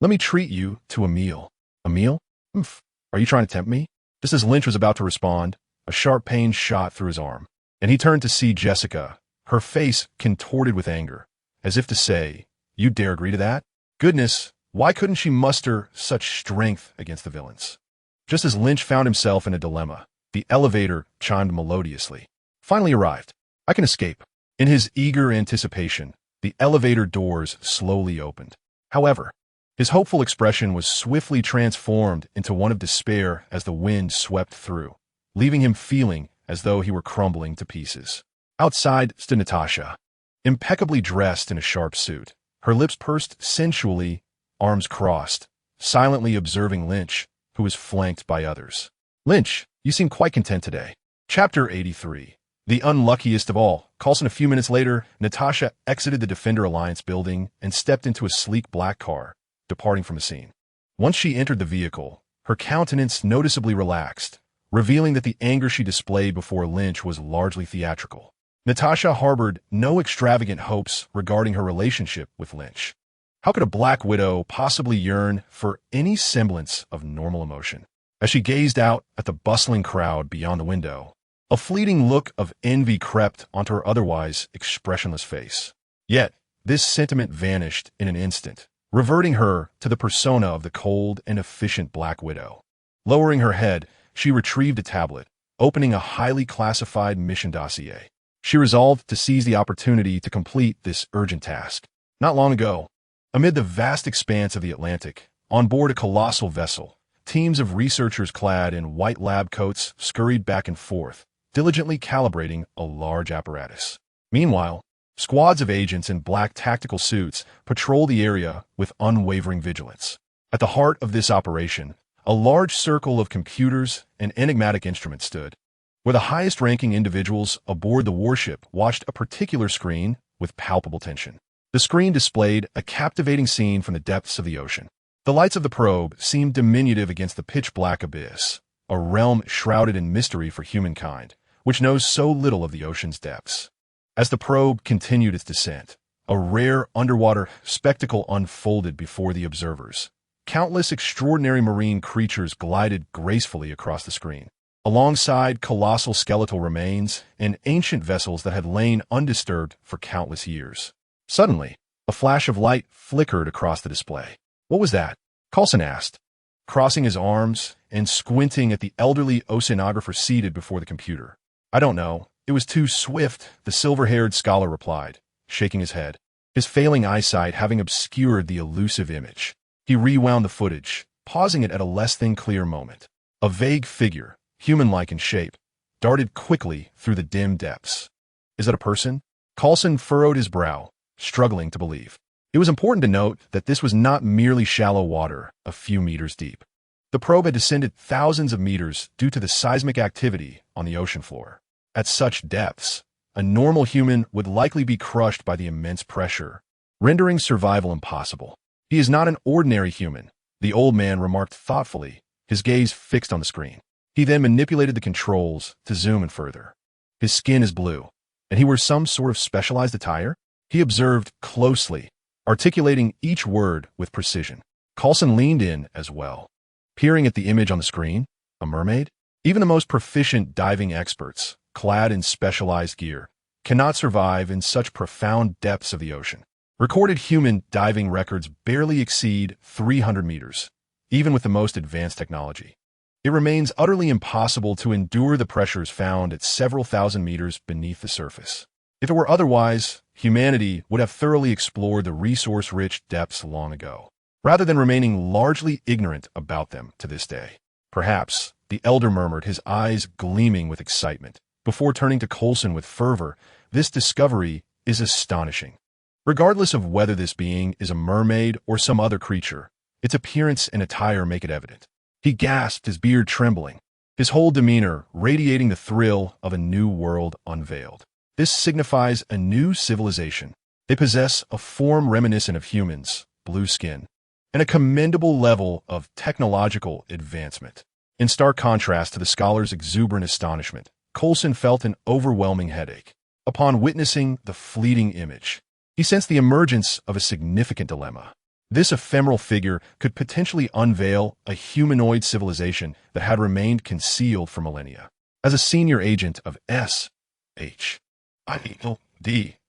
Let me treat you to a meal. A meal? Oof. Are you trying to tempt me? Just as Lynch was about to respond, a sharp pain shot through his arm, and he turned to see Jessica, her face contorted with anger, as if to say, You dare agree to that? Goodness, why couldn't she muster such strength against the villains? Just as Lynch found himself in a dilemma, the elevator chimed melodiously. Finally arrived. I can escape. In his eager anticipation, the elevator doors slowly opened. However, his hopeful expression was swiftly transformed into one of despair as the wind swept through, leaving him feeling as though he were crumbling to pieces. Outside stood Natasha, impeccably dressed in a sharp suit, her lips pursed sensually, arms crossed, silently observing Lynch, who was flanked by others. Lynch, you seem quite content today. Chapter 83. The unluckiest of all. Coulson. A few minutes later, Natasha exited the Defender Alliance building and stepped into a sleek black car, departing from the scene. Once she entered the vehicle, her countenance noticeably relaxed, revealing that the anger she displayed before Lynch was largely theatrical. Natasha harbored no extravagant hopes regarding her relationship with Lynch. How could a Black Widow possibly yearn for any semblance of normal emotion? As she gazed out at the bustling crowd beyond the window, a fleeting look of envy crept onto her otherwise expressionless face. Yet, this sentiment vanished in an instant, reverting her to the persona of the cold and efficient Black Widow. Lowering her head, she retrieved a tablet, opening a highly classified mission dossier. She resolved to seize the opportunity to complete this urgent task. Not long ago, amid the vast expanse of the Atlantic, on board a colossal vessel, teams of researchers clad in white lab coats scurried back and forth, diligently calibrating a large apparatus. Meanwhile, squads of agents in black tactical suits patrol the area with unwavering vigilance. At the heart of this operation, a large circle of computers and enigmatic instruments stood, where the highest-ranking individuals aboard the warship watched a particular screen with palpable tension. The screen displayed a captivating scene from the depths of the ocean. The lights of the probe seemed diminutive against the pitch-black abyss, a realm shrouded in mystery for humankind, which knows so little of the ocean's depths. As the probe continued its descent, a rare underwater spectacle unfolded before the observers. Countless extraordinary marine creatures glided gracefully across the screen, alongside colossal skeletal remains and ancient vessels that had lain undisturbed for countless years. Suddenly, a flash of light flickered across the display. What was that? Coulson asked, crossing his arms and squinting at the elderly oceanographer seated before the computer. I don't know. It was too swift, the silver-haired scholar replied, shaking his head, his failing eyesight having obscured the elusive image. He rewound the footage, pausing it at a less than clear moment. A vague figure, human-like in shape, darted quickly through the dim depths. Is that a person? Coulson furrowed his brow, struggling to believe. It was important to note that this was not merely shallow water a few meters deep. The probe had descended thousands of meters due to the seismic activity on the ocean floor. At such depths, a normal human would likely be crushed by the immense pressure, rendering survival impossible. He is not an ordinary human, the old man remarked thoughtfully, his gaze fixed on the screen. He then manipulated the controls to zoom in further. His skin is blue, and he wears some sort of specialized attire? He observed closely, articulating each word with precision. Coulson leaned in as well, peering at the image on the screen. A mermaid? Even the most proficient diving experts, clad in specialized gear, cannot survive in such profound depths of the ocean. Recorded human diving records barely exceed 300 meters, even with the most advanced technology. It remains utterly impossible to endure the pressures found at several thousand meters beneath the surface. If it were otherwise, humanity would have thoroughly explored the resource-rich depths long ago, rather than remaining largely ignorant about them to this day. Perhaps, the elder murmured, his eyes gleaming with excitement. Before turning to Coulson with fervor, this discovery is astonishing. Regardless of whether this being is a mermaid or some other creature, its appearance and attire make it evident. He gasped, his beard trembling, his whole demeanor radiating the thrill of a new world unveiled. This signifies a new civilization. They possess a form reminiscent of humans, blue skin, and a commendable level of technological advancement. In stark contrast to the scholar's exuberant astonishment, Coulson felt an overwhelming headache. Upon witnessing the fleeting image, he sensed the emergence of a significant dilemma. This ephemeral figure could potentially unveil a humanoid civilization that had remained concealed for millennia. As a senior agent of S.H.I.E.L.D.,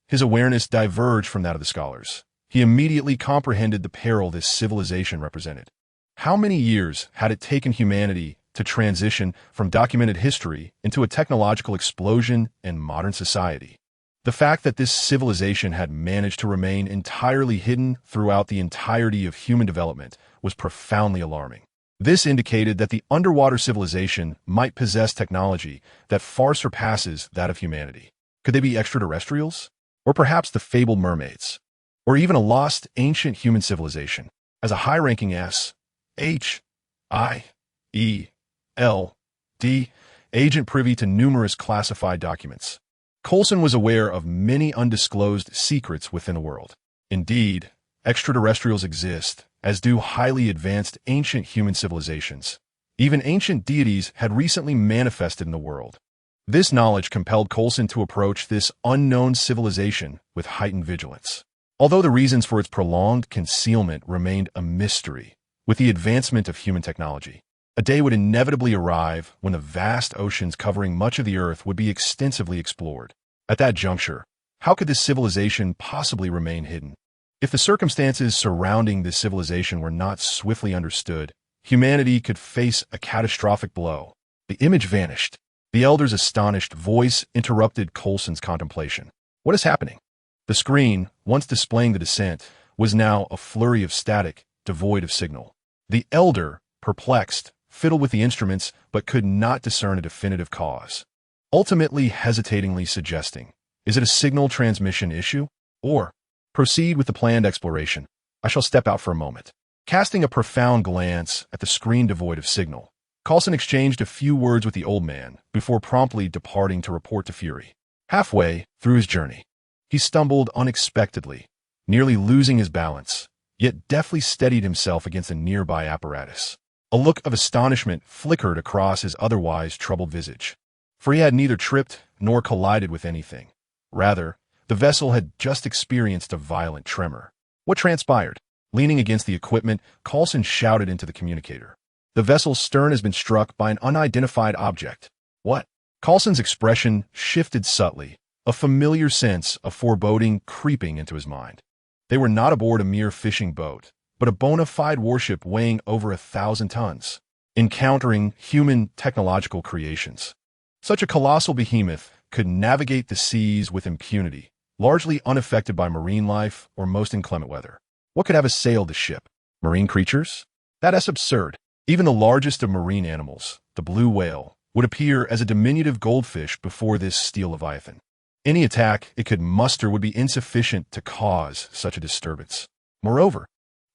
his awareness diverged from that of the scholars. He immediately comprehended the peril this civilization represented. How many years had it taken humanity to transition from documented history into a technological explosion and modern society? The fact that this civilization had managed to remain entirely hidden throughout the entirety of human development was profoundly alarming. This indicated that the underwater civilization might possess technology that far surpasses that of humanity. Could they be extraterrestrials? Or perhaps the fabled mermaids? Or even a lost ancient human civilization? As a high-ranking S.H.I.E.L.D. agent privy to numerous classified documents, Coulson was aware of many undisclosed secrets within the world. Indeed, extraterrestrials exist, as do highly advanced ancient human civilizations. Even ancient deities had recently manifested in the world. This knowledge compelled Coulson to approach this unknown civilization with heightened vigilance. Although the reasons for its prolonged concealment remained a mystery, with the advancement of human technology, a day would inevitably arrive when the vast oceans covering much of the earth would be extensively explored. At that juncture, how could this civilization possibly remain hidden? If the circumstances surrounding this civilization were not swiftly understood, humanity could face a catastrophic blow. The image vanished. The elder's astonished voice interrupted Coulson's contemplation. What is happening? The screen, once displaying the descent, was now a flurry of static, devoid of signal. The elder, perplexed, fiddled with the instruments but could not discern a definitive cause, ultimately hesitatingly suggesting, is it a signal transmission issue? Or, proceed with the planned exploration. I shall step out for a moment. Casting a profound glance at the screen devoid of signal, Coulson exchanged a few words with the old man before promptly departing to report to Fury. Halfway through his journey, he stumbled unexpectedly, nearly losing his balance, yet deftly steadied himself against a nearby apparatus. A look of astonishment flickered across his otherwise troubled visage, for he had neither tripped nor collided with anything. Rather, the vessel had just experienced a violent tremor. What transpired? Leaning against the equipment, Coulson shouted into the communicator. The vessel's stern has been struck by an unidentified object. What? Coulson's expression shifted subtly, a familiar sense of foreboding creeping into his mind. They were not aboard a mere fishing boat, but a bona fide warship weighing over 1,000 tons, encountering human technological creations. Such a colossal behemoth could navigate the seas with impunity, largely unaffected by marine life or most inclement weather. What could have assailed the ship? Marine creatures? That is absurd. Even the largest of marine animals, the blue whale, would appear as a diminutive goldfish before this steel leviathan. Any attack it could muster would be insufficient to cause such a disturbance. Moreover,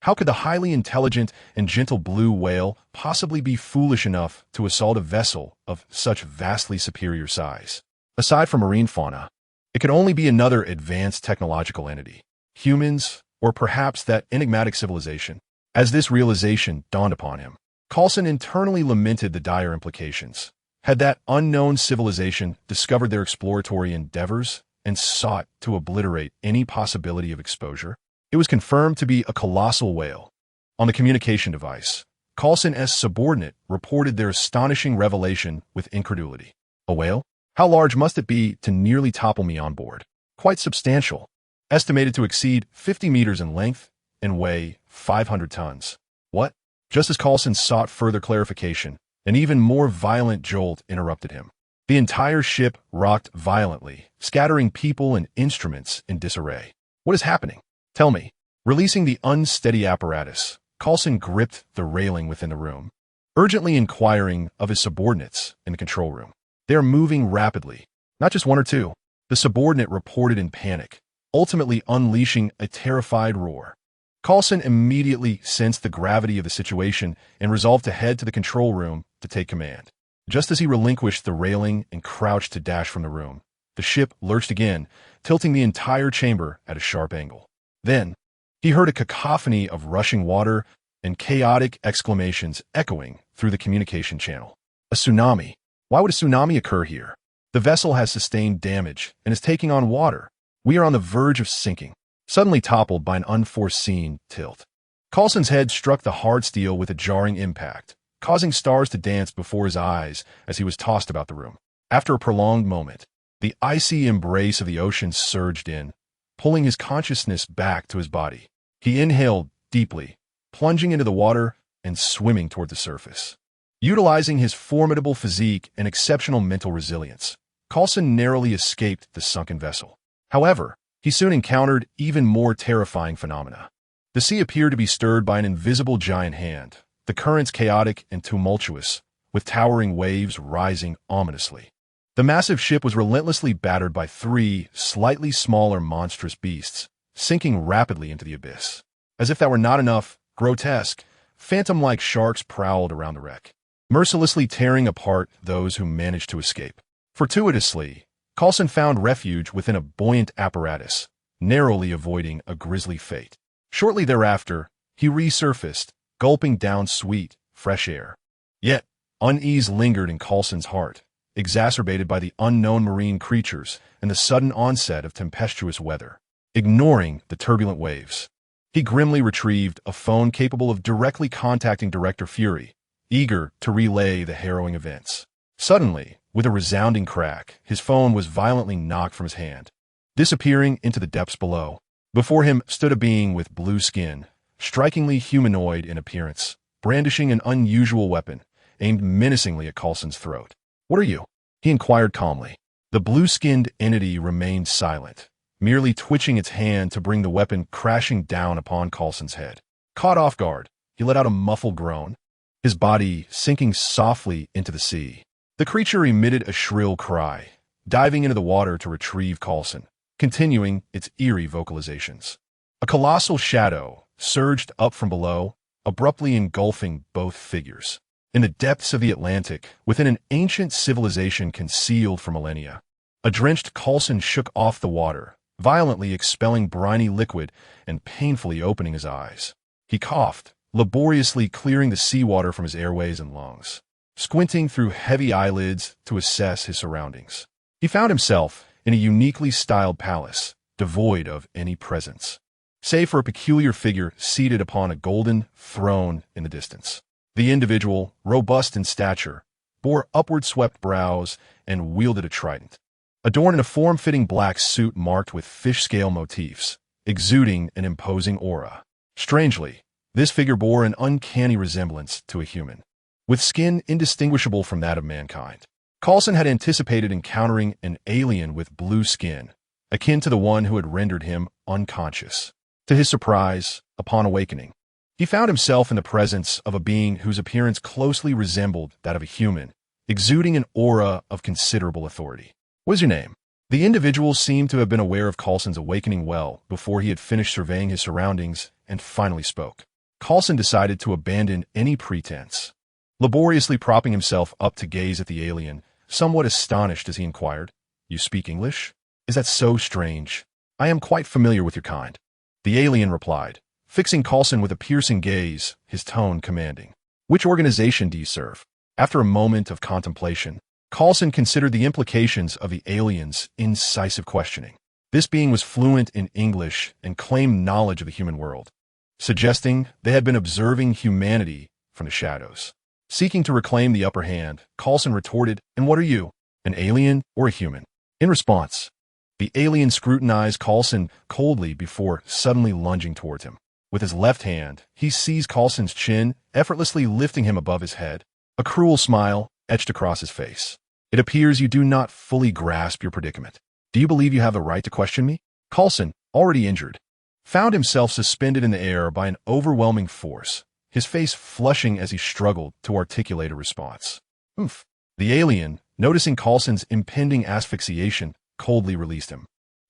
how could the highly intelligent and gentle blue whale possibly be foolish enough to assault a vessel of such vastly superior size? Aside from marine fauna, it could only be another advanced technological entity. Humans, or perhaps that enigmatic civilization. As this realization dawned upon him, Coulson internally lamented the dire implications. Had that unknown civilization discovered their exploratory endeavors and sought to obliterate any possibility of exposure? It was confirmed to be a colossal whale. On the communication device, Carlson's subordinate reported their astonishing revelation with incredulity. A whale? How large must it be to nearly topple me on board? Quite substantial. Estimated to exceed 50 meters in length and weigh 500 tons. What? Just as Carlson sought further clarification, an even more violent jolt interrupted him. The entire ship rocked violently, scattering people and instruments in disarray. What is happening? Tell me. Releasing the unsteady apparatus, Carlson gripped the railing within the room, urgently inquiring of his subordinates in the control room. They are moving rapidly, not just one or two. The subordinate reported in panic, ultimately unleashing a terrified roar. Carlson immediately sensed the gravity of the situation and resolved to head to the control room to take command. Just as he relinquished the railing and crouched to dash from the room, the ship lurched again, tilting the entire chamber at a sharp angle. Then, he heard a cacophony of rushing water and chaotic exclamations echoing through the communication channel. A tsunami. Why would a tsunami occur here? The vessel has sustained damage and is taking on water. We are on the verge of sinking. Suddenly toppled by an unforeseen tilt. Carlson's head struck the hard steel with a jarring impact, causing stars to dance before his eyes as he was tossed about the room. After a prolonged moment, the icy embrace of the ocean surged in, pulling his consciousness back to his body. He inhaled deeply, plunging into the water and swimming toward the surface. Utilizing his formidable physique and exceptional mental resilience, Carlson narrowly escaped the sunken vessel. However, he soon encountered even more terrifying phenomena. The sea appeared to be stirred by an invisible giant hand, the currents chaotic and tumultuous, with towering waves rising ominously. The massive ship was relentlessly battered by three slightly smaller monstrous beasts, sinking rapidly into the abyss. As if that were not enough, grotesque, phantom-like sharks prowled around the wreck, mercilessly tearing apart those who managed to escape. Fortuitously, Carlson found refuge within a buoyant apparatus, narrowly avoiding a grisly fate. Shortly thereafter, he resurfaced, gulping down sweet, fresh air. Yet, unease lingered in Carlson's heart, exacerbated by the unknown marine creatures and the sudden onset of tempestuous weather. Ignoring the turbulent waves, he grimly retrieved a phone capable of directly contacting Director Fury, eager to relay the harrowing events. Suddenly, with a resounding crack, his phone was violently knocked from his hand, disappearing into the depths below. Before him stood a being with blue skin, strikingly humanoid in appearance, brandishing an unusual weapon, aimed menacingly at Carlson's throat. "What are you?" he inquired calmly. The blue-skinned entity remained silent, merely twitching its hand to bring the weapon crashing down upon Carlson's head. Caught off guard, he let out a muffled groan, his body sinking softly into the sea. The creature emitted a shrill cry, diving into the water to retrieve Carlson, continuing its eerie vocalizations. A colossal shadow surged up from below, abruptly engulfing both figures. In the depths of the Atlantic, within an ancient civilization concealed for millennia, a drenched Carlson shook off the water, violently expelling briny liquid and painfully opening his eyes. He coughed, laboriously clearing the seawater from his airways and lungs, squinting through heavy eyelids to assess his surroundings. He found himself in a uniquely styled palace, devoid of any presence, save for a peculiar figure seated upon a golden throne in the distance. The individual, robust in stature, bore upward-swept brows and wielded a trident, adorned in a form-fitting black suit marked with fish-scale motifs, exuding an imposing aura. Strangely, this figure bore an uncanny resemblance to a human, with skin indistinguishable from that of mankind. Carlson had anticipated encountering an alien with blue skin, akin to the one who had rendered him unconscious. To his surprise, upon awakening, he found himself in the presence of a being whose appearance closely resembled that of a human, exuding an aura of considerable authority. "What is your name?" The individual seemed to have been aware of Carlson's awakening well before he had finished surveying his surroundings and finally spoke. Carlson decided to abandon any pretense, laboriously propping himself up to gaze at the alien, somewhat astonished as he inquired, "You speak English? Is that so strange? I am quite familiar with your kind." The alien replied, fixing Carlson with a piercing gaze, his tone commanding. "Which organization do you serve?" After a moment of contemplation, Carlson considered the implications of the alien's incisive questioning. This being was fluent in English and claimed knowledge of the human world, suggesting they had been observing humanity from the shadows. Seeking to reclaim the upper hand, Coulson retorted, "And what are you? An alien or a human?" In response, the alien scrutinized Coulson coldly before suddenly lunging towards him. With his left hand, he seized Coulson's chin, effortlessly lifting him above his head. A cruel smile etched across his face. "It appears you do not fully grasp your predicament. Do you believe you have the right to question me?" Coulson, already injured, found himself suspended in the air by an overwhelming force, his face flushing as he struggled to articulate a response. "Oof." The alien, noticing Coulson's impending asphyxiation, coldly released him,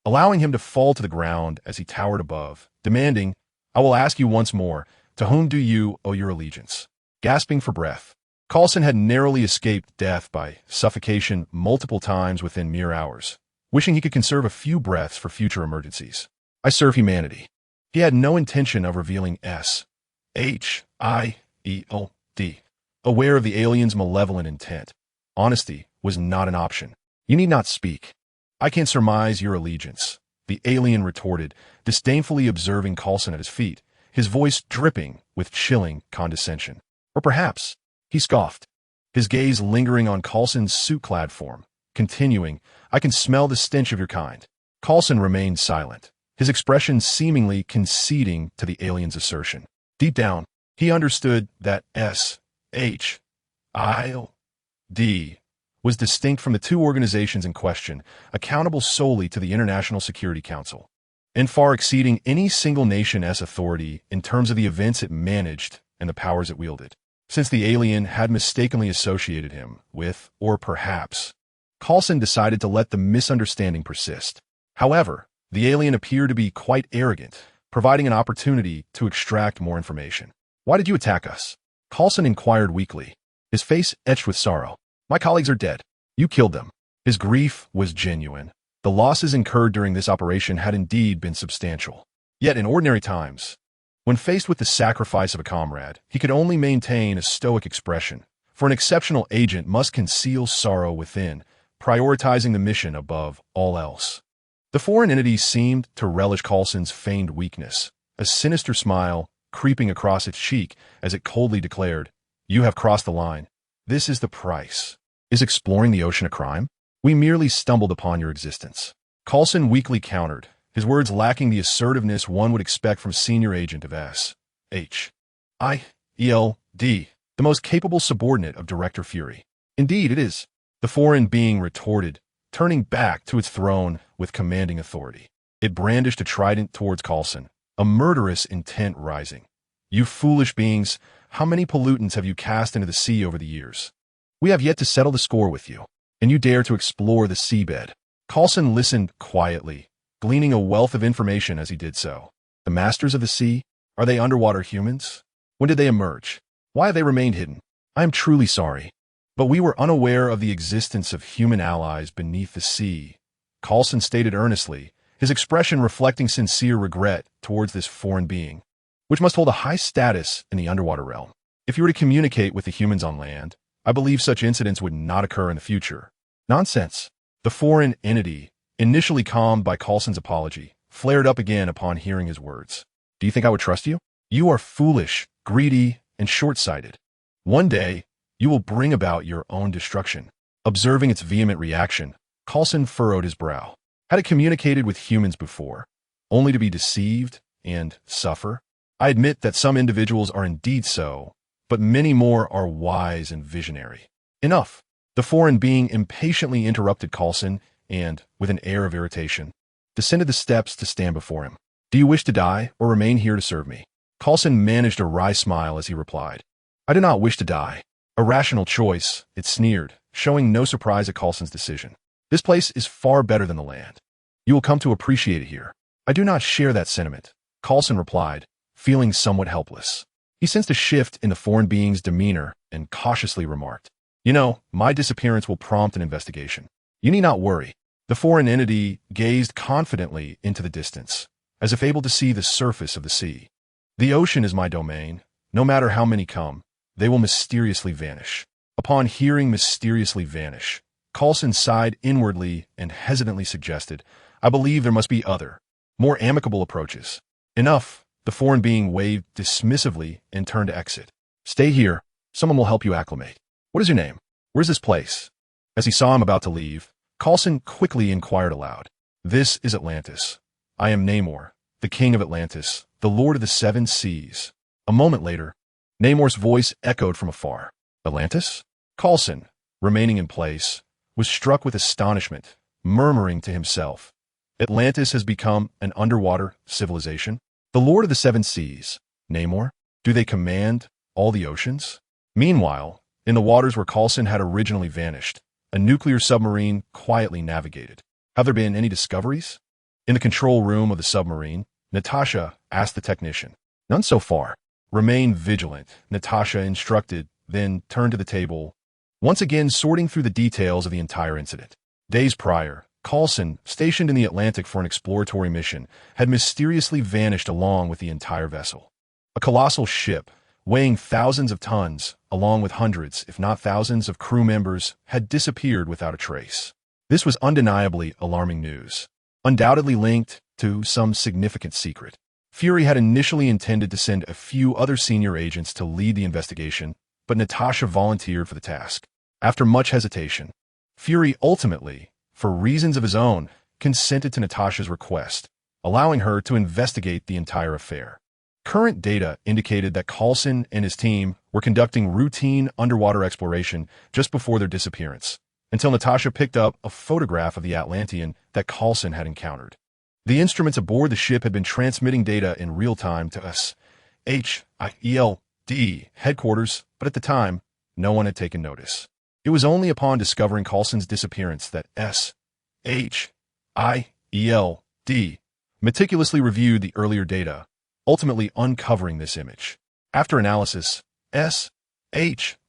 allowing him to fall to the ground as he towered above, demanding, "I will ask you once more, to whom do you owe your allegiance?" Gasping for breath, Coulson had narrowly escaped death by suffocation multiple times within mere hours, wishing he could conserve a few breaths for future emergencies. "I serve humanity." He had no intention of revealing S-H-I-E-L-D. Aware of the alien's malevolent intent, honesty was not an option. "You need not speak. I can surmise your allegiance," the alien retorted, disdainfully observing Coulson at his feet, his voice dripping with chilling condescension. "Or perhaps," he scoffed, his gaze lingering on Coulson's suit-clad form, continuing, "I can smell the stench of your kind." Coulson remained silent, his expression seemingly conceding to the alien's assertion. Deep down, he understood that S-H-I-L-D was distinct from the two organizations in question, accountable solely to the International Security Council, and far exceeding any single nation's authority in terms of the events it managed and the powers it wielded. Since the alien had mistakenly associated him with, or perhaps, Coulson decided to let the misunderstanding persist. However, the alien appeared to be quite arrogant, providing an opportunity to extract more information. "Why did you attack us?" Coulson inquired weakly, his face etched with sorrow. "My colleagues are dead. You killed them." His grief was genuine. The losses incurred during this operation had indeed been substantial. Yet in ordinary times, when faced with the sacrifice of a comrade, he could only maintain a stoic expression, for an exceptional agent must conceal sorrow within, prioritizing the mission above all else. The foreign entity seemed to relish Coulson's feigned weakness, a sinister smile creeping across its cheek as it coldly declared, "You have crossed the line. This is the price." "Is exploring the ocean a crime?" "We merely stumbled upon your existence." Coulson weakly countered, his words lacking the assertiveness one would expect from senior agent of S-H-I-E-L-D, the most capable subordinate of Director Fury. "Indeed it is," the foreign being retorted, turning back to its throne with commanding authority. It brandished a trident towards Coulson, a murderous intent rising. "You foolish beings, how many pollutants have you cast into the sea over the years? We have yet to settle the score with you, and you dare to explore the seabed." Coulson listened quietly, gleaning a wealth of information as he did so. "The masters of the sea? Are they underwater humans? When did they emerge? Why have they remained hidden? I am truly sorry, but we were unaware of the existence of human allies beneath the sea," Coulson stated earnestly, his expression reflecting sincere regret towards this foreign being, which must hold a high status in the underwater realm. "If you were to communicate with the humans on land, I believe such incidents would not occur in the future." "Nonsense." The foreign entity, initially calmed by Coulson's apology, flared up again upon hearing his words. "Do you think I would trust you? You are foolish, greedy, and short-sighted. One day, you will bring about your own destruction." Observing its vehement reaction, Coulson furrowed his brow. Had it communicated with humans before, only to be deceived and suffer? "I admit that some individuals are indeed so, but many more are wise and visionary." "Enough." The foreign being impatiently interrupted Coulson and, with an air of irritation, descended the steps to stand before him. "Do you wish to die or remain here to serve me?" Coulson managed a wry smile as he replied, "I do not wish to die." "A rational choice," it sneered, showing no surprise at Coulson's decision. "This place is far better than the land. You will come to appreciate it here." "I do not share that sentiment," Coulson replied, feeling somewhat helpless. He sensed a shift in the foreign being's demeanor and cautiously remarked, "You know, my disappearance will prompt an investigation. You need not worry." The foreign entity gazed confidently into the distance, as if able to see the surface of the sea. "The ocean is my domain. No matter how many come, they will mysteriously vanish." Upon hearing mysteriously vanish, Coulson sighed inwardly and hesitantly suggested, "I believe there must be other, more amicable approaches." "Enough." The foreign being waved dismissively and turned to exit. Stay here. Someone will help you acclimate. What is your name? Where's this place? As he saw him about to leave, Coulson quickly inquired aloud. This is Atlantis. I am Namor, the king of Atlantis, the lord of the seven seas. A moment later, Namor's voice echoed from afar. Atlantis? Coulson, remaining in place, was struck with astonishment, murmuring to himself. Atlantis has become an underwater civilization? The lord of the seven seas, Namor? Do they command all the oceans? Meanwhile, in the waters where Coulson had originally vanished, a nuclear submarine quietly navigated. Have there been any discoveries? In the control room of the submarine, Natasha asked the technician. None so far. Remain vigilant, Natasha instructed, then turned to the table, once again sorting through the details of the entire incident. Days prior, Coulson, stationed in the Atlantic for an exploratory mission, had mysteriously vanished along with the entire vessel. A colossal ship, weighing thousands of tons, along with hundreds, if not thousands, of crew members, had disappeared without a trace. This was undeniably alarming news, undoubtedly linked to some significant secret. Fury had initially intended to send a few other senior agents to lead the investigation, but Natasha volunteered for the task. After much hesitation, Fury ultimately, for reasons of his own, consented to Natasha's request, allowing her to investigate the entire affair. Current data indicated that Coulson and his team were conducting routine underwater exploration just before their disappearance, until Natasha picked up a photograph of the Atlantean that Coulson had encountered. The instruments aboard the ship had been transmitting data in real time to SHIELD headquarters, but at the time, no one had taken notice. It was only upon discovering Coulson's disappearance that SHIELD meticulously reviewed the earlier data, ultimately uncovering this image. After analysis, SHIELD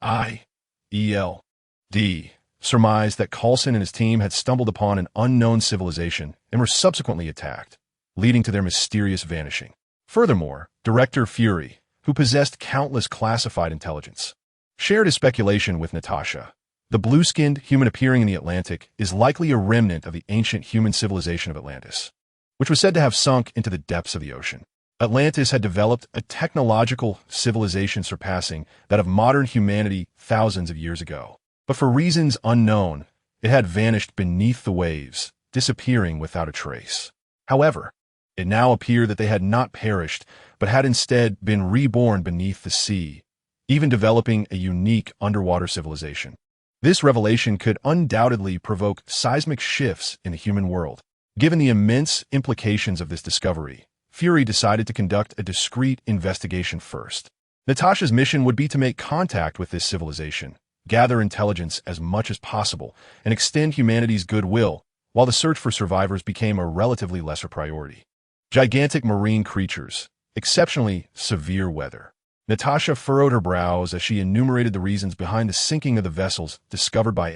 surmised that Coulson and his team had stumbled upon an unknown civilization and were subsequently attacked, leading to their mysterious vanishing. Furthermore, Director Fury, who possessed countless classified intelligence, shared his speculation with Natasha. The blue-skinned human appearing in the Atlantic is likely a remnant of the ancient human civilization of Atlantis, which was said to have sunk into the depths of the ocean. Atlantis had developed a technological civilization surpassing that of modern humanity thousands of years ago. But for reasons unknown, it had vanished beneath the waves, disappearing without a trace. However, it now appeared that they had not perished, but had instead been reborn beneath the sea, even developing a unique underwater civilization. This revelation could undoubtedly provoke seismic shifts in the human world. Given the immense implications of this discovery, Fury decided to conduct a discreet investigation first. Natasha's mission would be to make contact with this civilization, gather intelligence as much as possible, and extend humanity's goodwill, while the search for survivors became a relatively lesser priority. Gigantic marine creatures, exceptionally severe weather. Natasha furrowed her brows as she enumerated the reasons behind the sinking of the vessels discovered by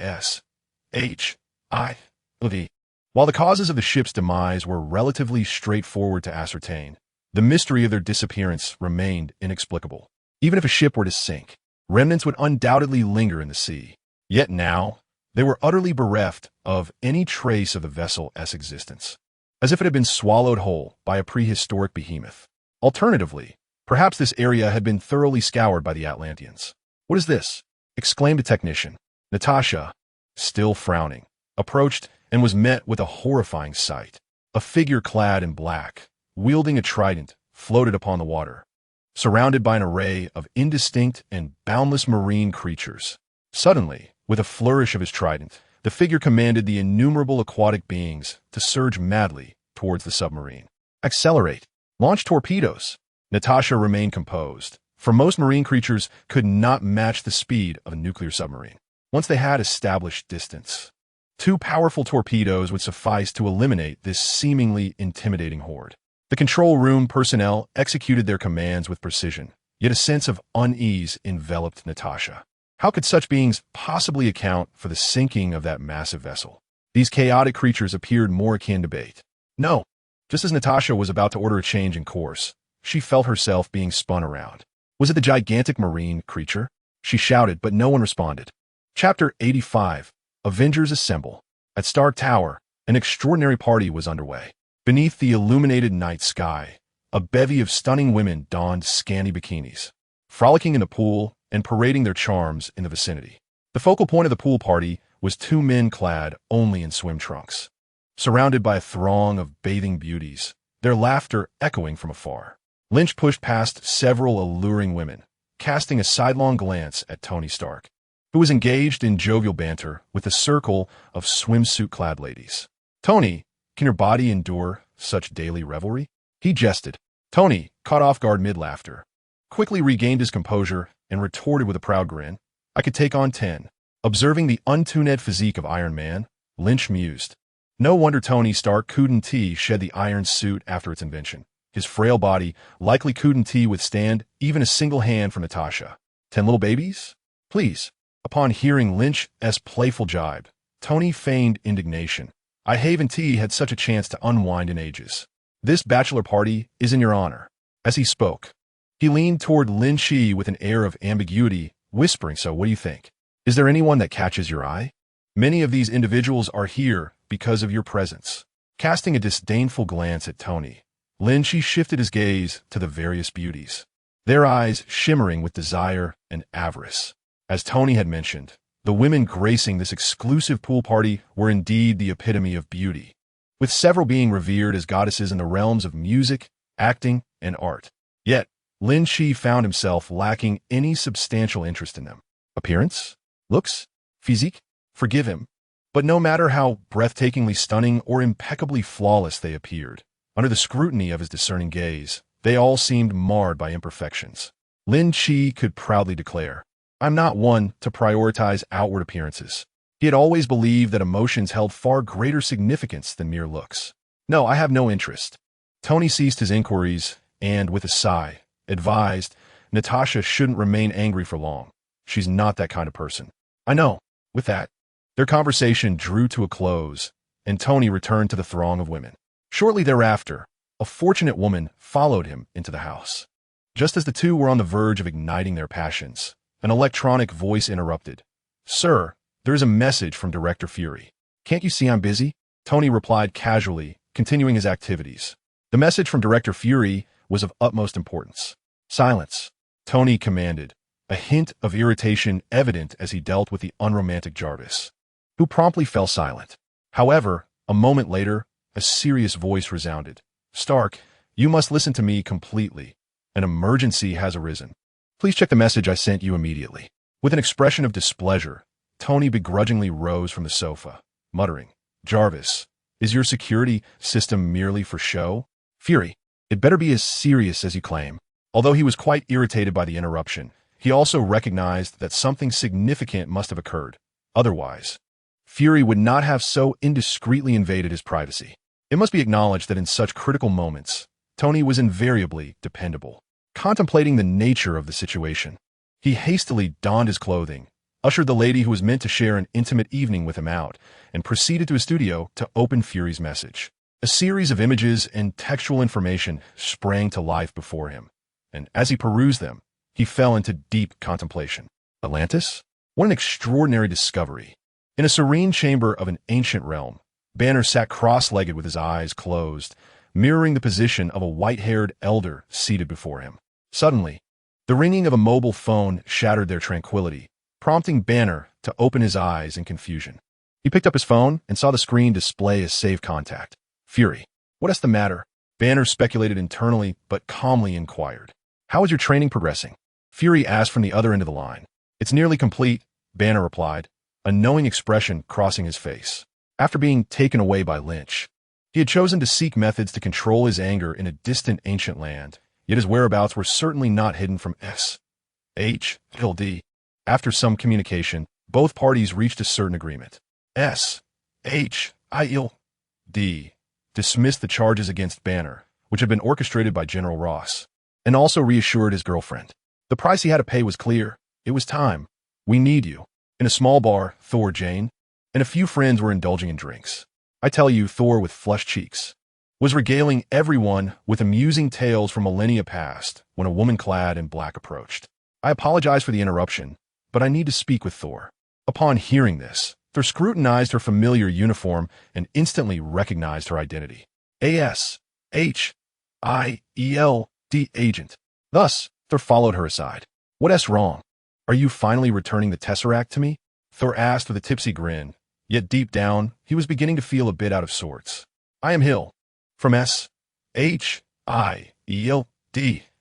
SHIELD. While the causes of the ship's demise were relatively straightforward to ascertain, the mystery of their disappearance remained inexplicable. Even if a ship were to sink, remnants would undoubtedly linger in the sea. Yet now, they were utterly bereft of any trace of the vessel's existence, as if it had been swallowed whole by a prehistoric behemoth. Alternatively, perhaps this area had been thoroughly scoured by the Atlanteans. "What is this?" exclaimed a technician. Natasha, still frowning, approached and was met with a horrifying sight. A figure clad in black, wielding a trident, floated upon the water, surrounded by an array of indistinct and boundless marine creatures. Suddenly, with a flourish of his trident, the figure commanded the innumerable aquatic beings to surge madly towards the submarine. "Accelerate! Launch torpedoes!" Natasha remained composed, for most marine creatures could not match the speed of a nuclear submarine. Once they had established distance, 2 powerful torpedoes would suffice to eliminate this seemingly intimidating horde. The control room personnel executed their commands with precision, yet a sense of unease enveloped Natasha. How could such beings possibly account for the sinking of that massive vessel? These chaotic creatures appeared more akin to bait. No! Just as Natasha was about to order a change in course, she felt herself being spun around. Was it the gigantic marine creature? She shouted, but no one responded. Chapter 85. Avengers Assemble. At Stark Tower, an extraordinary party was underway. Beneath the illuminated night sky, a bevy of stunning women donned scanty bikinis. frolicking in the pool and parading their charms in the vicinity. The focal point of the pool party was two men clad only in swim trunks, surrounded by a throng of bathing beauties, their laughter echoing from afar. Lynch pushed past several alluring women, casting a sidelong glance at Tony Stark, who was engaged in jovial banter with a circle of swimsuit-clad ladies. "Tony, can your body endure such daily revelry?" He jested. Tony, caught off guard mid-laughter, quickly regained his composure and retorted with a proud grin, "I could take on 10. Observing the untuned physique of Iron Man, Lynch mused. No wonder Tony Stark couldn't shed the iron suit after its invention. His frail body likely couldn't withstand even a single hand from Natasha. 10 little babies? Please. Upon hearing Lynch's playful jibe, Tony feigned indignation. I haven't had such a chance to unwind in ages. This bachelor party is in your honor. As he spoke, he leaned toward Lin Qi with an air of ambiguity, whispering, "So what do you think? Is there anyone that catches your eye? Many of these individuals are here because of your presence." Casting a disdainful glance at Tony, Lin Qi shifted his gaze to the various beauties, their eyes shimmering with desire and avarice. As Tony had mentioned, the women gracing this exclusive pool party were indeed the epitome of beauty, with several being revered as goddesses in the realms of music, acting, and art. Yet, Lin Qi found himself lacking any substantial interest in them. Appearance? Looks? Physique? Forgive him. But no matter how breathtakingly stunning or impeccably flawless they appeared, under the scrutiny of his discerning gaze, they all seemed marred by imperfections. Lin Qi could proudly declare, "I'm not one to prioritize outward appearances." He had always believed that emotions held far greater significance than mere looks. "No, I have no interest." Tony ceased his inquiries and, with a sigh, advised, "Natasha shouldn't remain angry for long. She's not that kind of person." "I know." With that, their conversation drew to a close, and Tony returned to the throng of women. Shortly thereafter, a fortunate woman followed him into the house. Just as the two were on the verge of igniting their passions, an electronic voice interrupted. "Sir, there is a message from Director Fury." "Can't you see I'm busy?" Tony replied casually, continuing his activities. The message from Director Fury was of utmost importance. "Silence," Tony commanded, a hint of irritation evident as he dealt with the unromantic Jarvis, who promptly fell silent. However, a moment later, a serious voice resounded. "Stark, you must listen to me completely. An emergency has arisen. Please check the message I sent you immediately." With an expression of displeasure, Tony begrudgingly rose from the sofa, muttering, "Jarvis, is your security system merely for show?" "Fury, it better be as serious as you claim." Although he was quite irritated by the interruption, he also recognized that something significant must have occurred. Otherwise, Fury would not have so indiscreetly invaded his privacy. It must be acknowledged that in such critical moments, Tony was invariably dependable. Contemplating the nature of the situation, he hastily donned his clothing, ushered the lady who was meant to share an intimate evening with him out, and proceeded to his studio to open Fury's message. A series of images and textual information sprang to life before him, and as he perused them, he fell into deep contemplation. Atlantis? What an extraordinary discovery. In a serene chamber of an ancient realm, Banner sat cross-legged with his eyes closed, mirroring the position of a white-haired elder seated before him. Suddenly, the ringing of a mobile phone shattered their tranquility, prompting Banner to open his eyes in confusion. He picked up his phone and saw the screen display a saved contact. "Fury, what is the matter?" Banner speculated internally, but calmly inquired. "How is your training progressing?" Fury asked from the other end of the line. "It's nearly complete," Banner replied, a knowing expression crossing his face. After being taken away by Lynch, he had chosen to seek methods to control his anger in a distant ancient land, yet his whereabouts were certainly not hidden from S.H.L.D. After some communication, both parties reached a certain agreement. S.H.I.L.D. dismissed the charges against Banner, which had been orchestrated by General Ross, and also reassured his girlfriend. The price he had to pay was clear. It was time. "We need you." In a small bar, Thor, Jane, and a few friends were indulging in drinks. I tell you, Thor, with flushed cheeks, was regaling everyone with amusing tales from millennia past when a woman clad in black approached. "I apologize for the interruption, but I need to speak with Thor." Upon hearing this, Thor scrutinized her familiar uniform and instantly recognized her identity. A.S.H.I.E.L.D. agent. Thus, Thor followed her aside. What's wrong? Are you finally returning the Tesseract to me? Thor asked with a tipsy grin, yet deep down, he was beginning to feel a bit out of sorts. I am Hill. From S.H.I.E.L.D.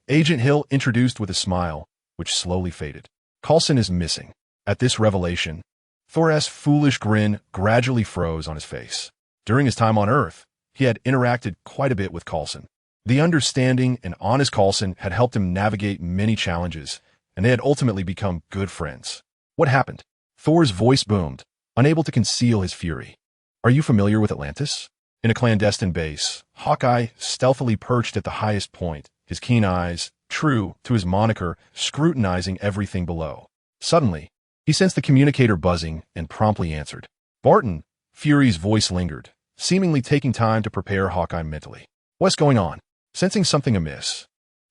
Agent Hill introduced with a smile, which slowly faded. Coulson is missing. At this revelation, Thor's foolish grin gradually froze on his face. During his time on Earth, he had interacted quite a bit with Coulson. The understanding and honest Coulson had helped him navigate many challenges, and they had ultimately become good friends. What happened? Thor's voice boomed, unable to conceal his fury. Are you familiar with Atlantis? In a clandestine base, Hawkeye stealthily perched at the highest point, his keen eyes, true to his moniker, scrutinizing everything below. Suddenly, he sensed the communicator buzzing and promptly answered. Barton, Fury's voice lingered, seemingly taking time to prepare Hawkeye mentally. What's going on? Sensing something amiss,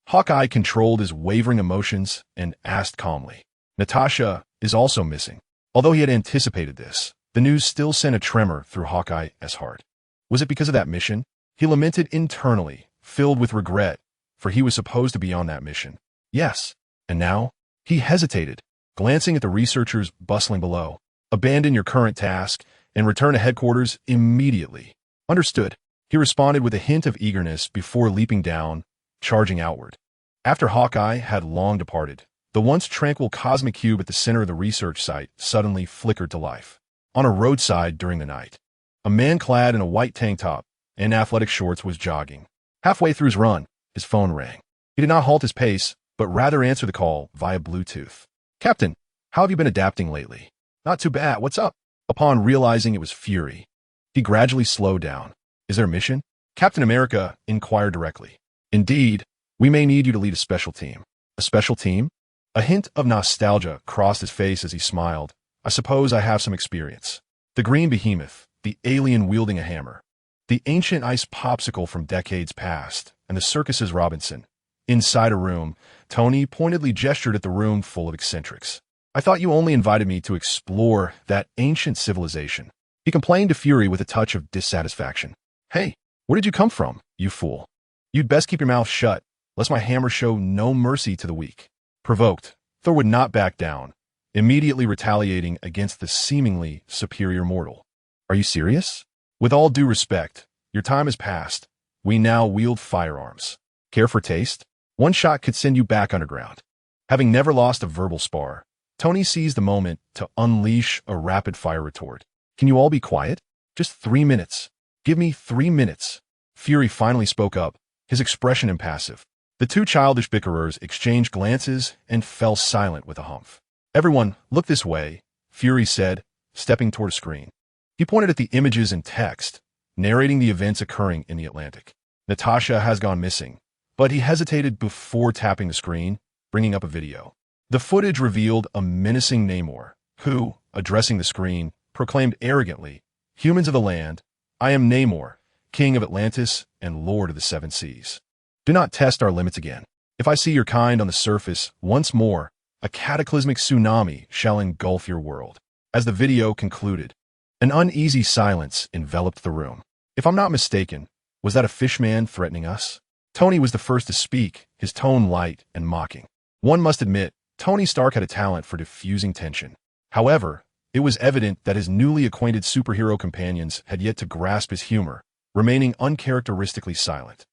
Hawkeye controlled his wavering emotions and asked calmly. Natasha is also missing. Although he had anticipated this, the news still sent a tremor through Hawkeye's heart. Was it because of that mission? He lamented internally, filled with regret, for he was supposed to be on that mission. Yes. And now? He hesitated, glancing at the researchers bustling below. Abandon your current task and return to headquarters immediately. Understood. He responded with a hint of eagerness before leaping down, charging outward. After Hawkeye had long departed, the once tranquil cosmic cube at the center of the research site suddenly flickered to life. On a roadside during the night, a man clad in a white tank top and athletic shorts was jogging. Halfway through his run, his phone rang. He did not halt his pace, but rather answered the call via Bluetooth. Captain, how have you been adapting lately? Not too bad. What's up? Upon realizing it was Fury, he gradually slowed down. Is there a mission? Captain America inquired directly. Indeed, we may need you to lead a special team. A special team? A hint of nostalgia crossed his face as he smiled. I suppose I have some experience. The green behemoth, the alien wielding a hammer, the ancient ice popsicle from decades past, and the circus's Robinson. Inside a room, Tony pointedly gestured at the room full of eccentrics. I thought you only invited me to explore that ancient civilization. He complained to Fury with a touch of dissatisfaction. Hey, where did you come from, you fool? You'd best keep your mouth shut, lest my hammer show no mercy to the weak. Provoked, Thor would not back down, immediately retaliating against the seemingly superior mortal. Are you serious? With all due respect, your time has passed. We now wield firearms. Care for taste? One shot could send you back underground. Having never lost a verbal spar, Tony seized the moment to unleash a rapid-fire retort. Can you all be quiet? Just 3 minutes. Give me 3 minutes. Fury finally spoke up, his expression impassive. The two childish bickerers exchanged glances and fell silent with a humph. Everyone, look this way, Fury said, stepping toward a screen. He pointed at the images and text, narrating the events occurring in the Atlantic. Natasha has gone missing, but he hesitated before tapping the screen, bringing up a video. The footage revealed a menacing Namor, who, addressing the screen, proclaimed arrogantly, Humans of the land, I am Namor, King of Atlantis and Lord of the Seven Seas. Do not test our limits again. If I see your kind on the surface once more, a cataclysmic tsunami shall engulf your world. As the video concluded, an uneasy silence enveloped the room. If I'm not mistaken, was that a fishman threatening us? Tony was the first to speak, his tone light and mocking. One must admit, Tony Stark had a talent for diffusing tension. However, it was evident that his newly acquainted superhero companions had yet to grasp his humor, remaining uncharacteristically silent.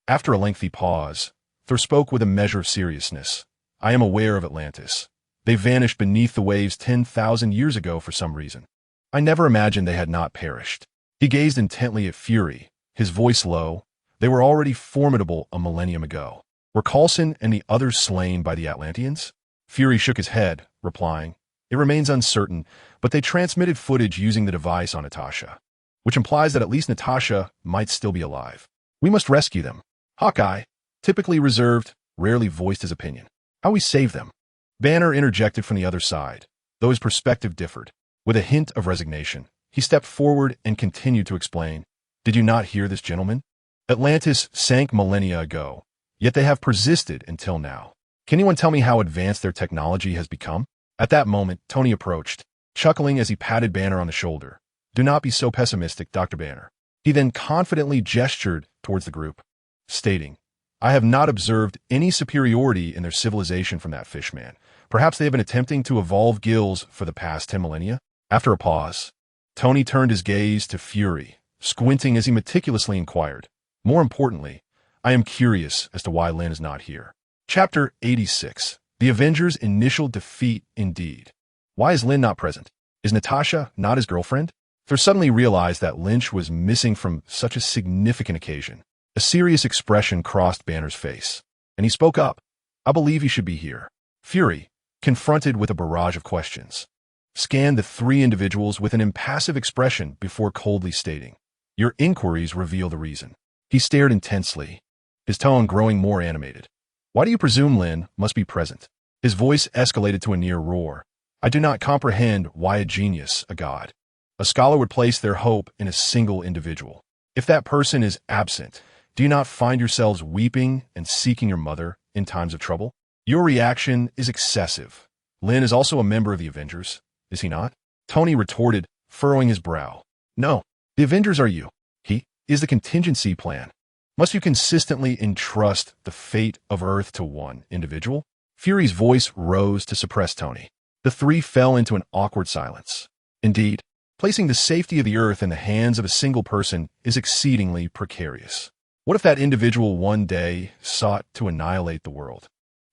After a lengthy pause, Thor spoke with a measure of seriousness. I am aware of Atlantis. They vanished beneath the waves 10,000 years ago for some reason. I never imagined they had not perished. He gazed intently at Fury, his voice low. They were already formidable a millennium ago. Were Coulson and the others slain by the Atlanteans? Fury shook his head, replying, It remains uncertain, but they transmitted footage using the device on Natasha, which implies that at least Natasha might still be alive. We must rescue them. Hawkeye, typically reserved, rarely voiced his opinion. How we save them? Banner interjected from the other side, though his perspective differed. With a hint of resignation, he stepped forward and continued to explain. Did you not hear this, gentlemen? Atlantis sank millennia ago, yet they have persisted until now. Can anyone tell me how advanced their technology has become? At that moment, Tony approached, chuckling as he patted Banner on the shoulder. Do not be so pessimistic, Dr. Banner. He then confidently gestured towards the group, stating, I have not observed any superiority in their civilization from that fishman, Perhaps they have been attempting to evolve gills for the past 10 millennia? After a pause, Tony turned his gaze to Fury, squinting as he meticulously inquired. More importantly, I am curious as to why Lin is not here. Chapter 86. The Avengers' Initial Defeat Indeed. Why is Lin not present? Is Natasha not his girlfriend? Thor suddenly realized that Lynch was missing from such a significant occasion. A serious expression crossed Banner's face, and he spoke up. I believe he should be here. Fury, confronted with a barrage of questions, scanned the three individuals with an impassive expression before coldly stating, "Your inquiries reveal the reason." He stared intensely, his tone growing more animated. "Why do you presume Lin must be present?" His voice escalated to a near roar. "I do not comprehend why a genius, a god, a scholar would place their hope in a single individual. If that person is absent, do you not find yourselves weeping and seeking your mother in times of trouble? Your reaction is excessive. Lin is also a member of the Avengers, is he not?" Tony retorted, furrowing his brow. "No, the Avengers are you. He is the contingency plan. Must you consistently entrust the fate of Earth to one individual?" Fury's voice rose to suppress Tony. The three fell into an awkward silence. Indeed, placing the safety of the Earth in the hands of a single person is exceedingly precarious. What if that individual one day sought to annihilate the world?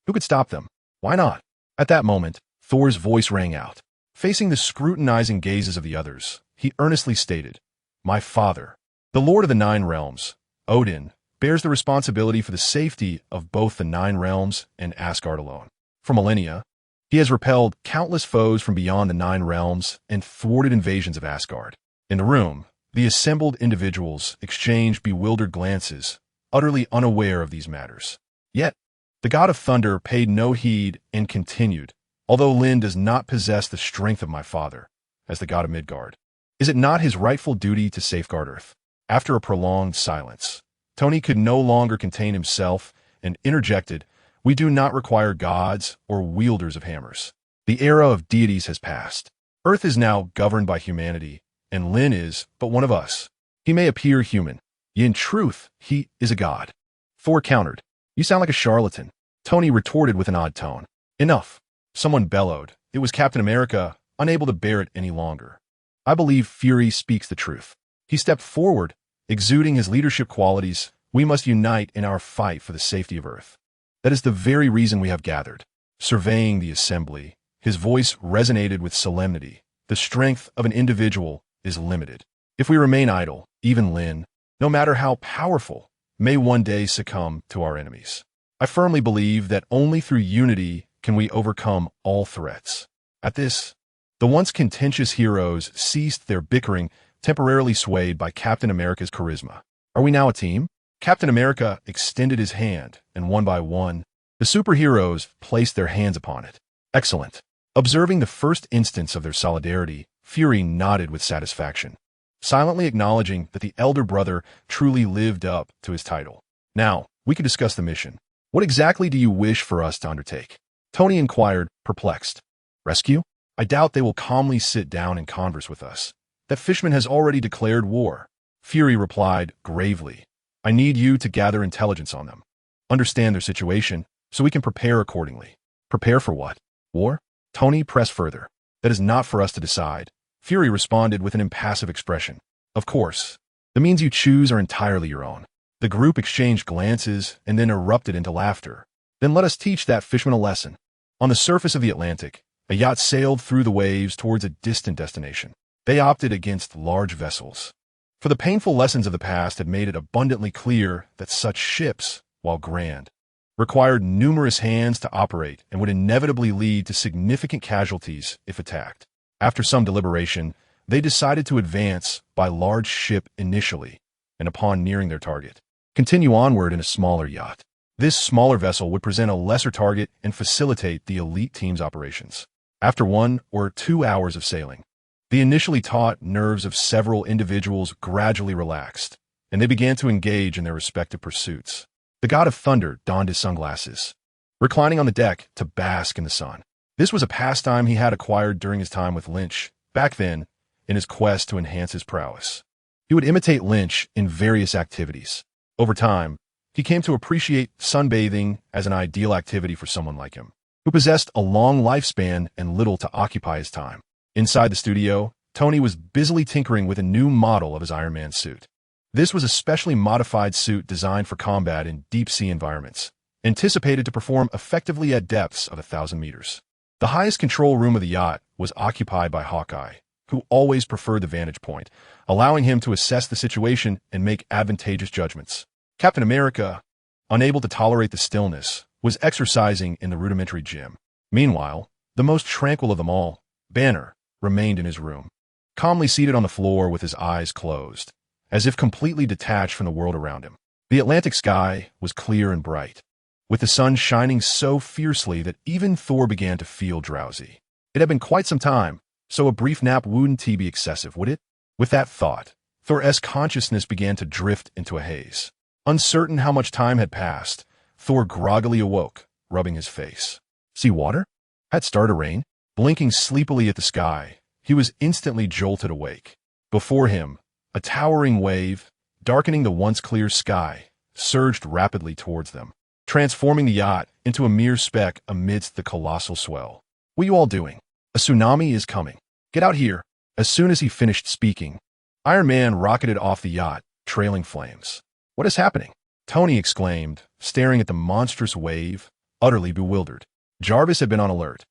Who could stop them? Why not? At that moment, Thor's voice rang out. Facing the scrutinizing gazes of the others, he earnestly stated, "My father, the Lord of the Nine Realms, Odin, bears the responsibility for the safety of both the Nine Realms and Asgard alone. For millennia, he has repelled countless foes from beyond the Nine Realms and thwarted invasions of Asgard." In the room, the assembled individuals exchanged bewildered glances, utterly unaware of these matters. Yet, the god of thunder paid no heed and continued, "Although Lin does not possess the strength of my father, as the god of Midgard, is it not his rightful duty to safeguard Earth?" After a prolonged silence, Tony could no longer contain himself and interjected, "We do not require gods or wielders of hammers. The era of deities has passed. Earth is now governed by humanity, and Lin is but one of us. He may appear human, yet in truth he is a god." Thor countered, "You sound like a charlatan." Tony retorted with an odd tone. "Enough." Someone bellowed. It was Captain America, unable to bear it any longer. "I believe Fury speaks the truth." He stepped forward, exuding his leadership qualities. "We must unite in our fight for the safety of Earth. That is the very reason we have gathered." Surveying the assembly, his voice resonated with solemnity. "The strength of an individual is limited. If we remain idle, even Lin, no matter how powerful, may one day succumb to our enemies. I firmly believe that only through unity can we overcome all threats." At this, the once contentious heroes ceased their bickering, temporarily swayed by Captain America's charisma. "Are we now a team?" Captain America extended his hand, and one by one, the superheroes placed their hands upon it. "Excellent." Observing the first instance of their solidarity, Fury nodded with satisfaction, silently acknowledging that the elder brother truly lived up to his title. "Now, we can discuss the mission. What exactly do you wish for us to undertake?" Tony inquired, perplexed. "Rescue? I doubt they will calmly sit down and converse with us. That Fishman has already declared war." Fury replied gravely, "I need you to gather intelligence on them. Understand their situation, so we can prepare accordingly." "Prepare for what? War?" Tony pressed further. "That is not for us to decide." Fury responded with an impassive expression. "Of course. The means you choose are entirely your own." The group exchanged glances and then erupted into laughter. "Then let us teach that Fishman a lesson." On the surface of the Atlantic, a yacht sailed through the waves towards a distant destination. They opted against large vessels, for the painful lessons of the past had made it abundantly clear that such ships, while grand, required numerous hands to operate and would inevitably lead to significant casualties if attacked. After some deliberation, they decided to advance by large ship initially, and upon nearing their target, continue onward in a smaller yacht. This smaller vessel would present a lesser target and facilitate the elite team's operations. After 1 or 2 hours of sailing, the initially taut nerves of several individuals gradually relaxed, and they began to engage in their respective pursuits. The god of thunder donned his sunglasses, reclining on the deck to bask in the sun. This was a pastime he had acquired during his time with Lynch, back then, in his quest to enhance his prowess. He would imitate Lynch in various activities. Over time, he came to appreciate sunbathing as an ideal activity for someone like him. who possessed a long lifespan and little to occupy his time. Inside the studio, Tony was busily tinkering with a new model of his Iron Man suit. This was a specially modified suit designed for combat in deep-sea environments, anticipated to perform effectively at depths of 1,000 meters. The highest control room of the yacht was occupied by Hawkeye, who always preferred the vantage point, allowing him to assess the situation and make advantageous judgments. Captain America, unable to tolerate the stillness, was exercising in the rudimentary gym. Meanwhile, the most tranquil of them all, Banner, remained in his room, calmly seated on the floor with his eyes closed, as if completely detached from the world around him. The Atlantic sky was clear and bright, with the sun shining so fiercely that even Thor began to feel drowsy. It had been quite some time, so a brief nap wouldn't be excessive, would it? With that thought, Thor's consciousness began to drift into a haze. Uncertain how much time had passed, Thor groggily awoke, rubbing his face. See water? Had started to rain. Blinking sleepily at the sky, he was instantly jolted awake. Before him, a towering wave, darkening the once clear sky, surged rapidly towards them, transforming the yacht into a mere speck amidst the colossal swell. What are you all doing? A tsunami is coming. Get out here. As soon as he finished speaking, Iron Man rocketed off the yacht, trailing flames. What is happening? Tony exclaimed, staring at the monstrous wave, utterly bewildered. Jarvis had been on alert,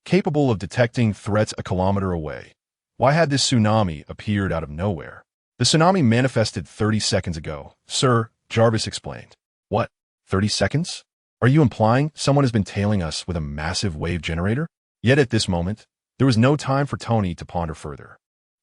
capable of detecting threats a kilometer away. Why had this tsunami appeared out of nowhere? The tsunami manifested 30 seconds ago, sir, Jarvis explained. What? 30 seconds? Are you implying someone has been tailing us with a massive wave generator? Yet at this moment, there was no time for Tony to ponder further.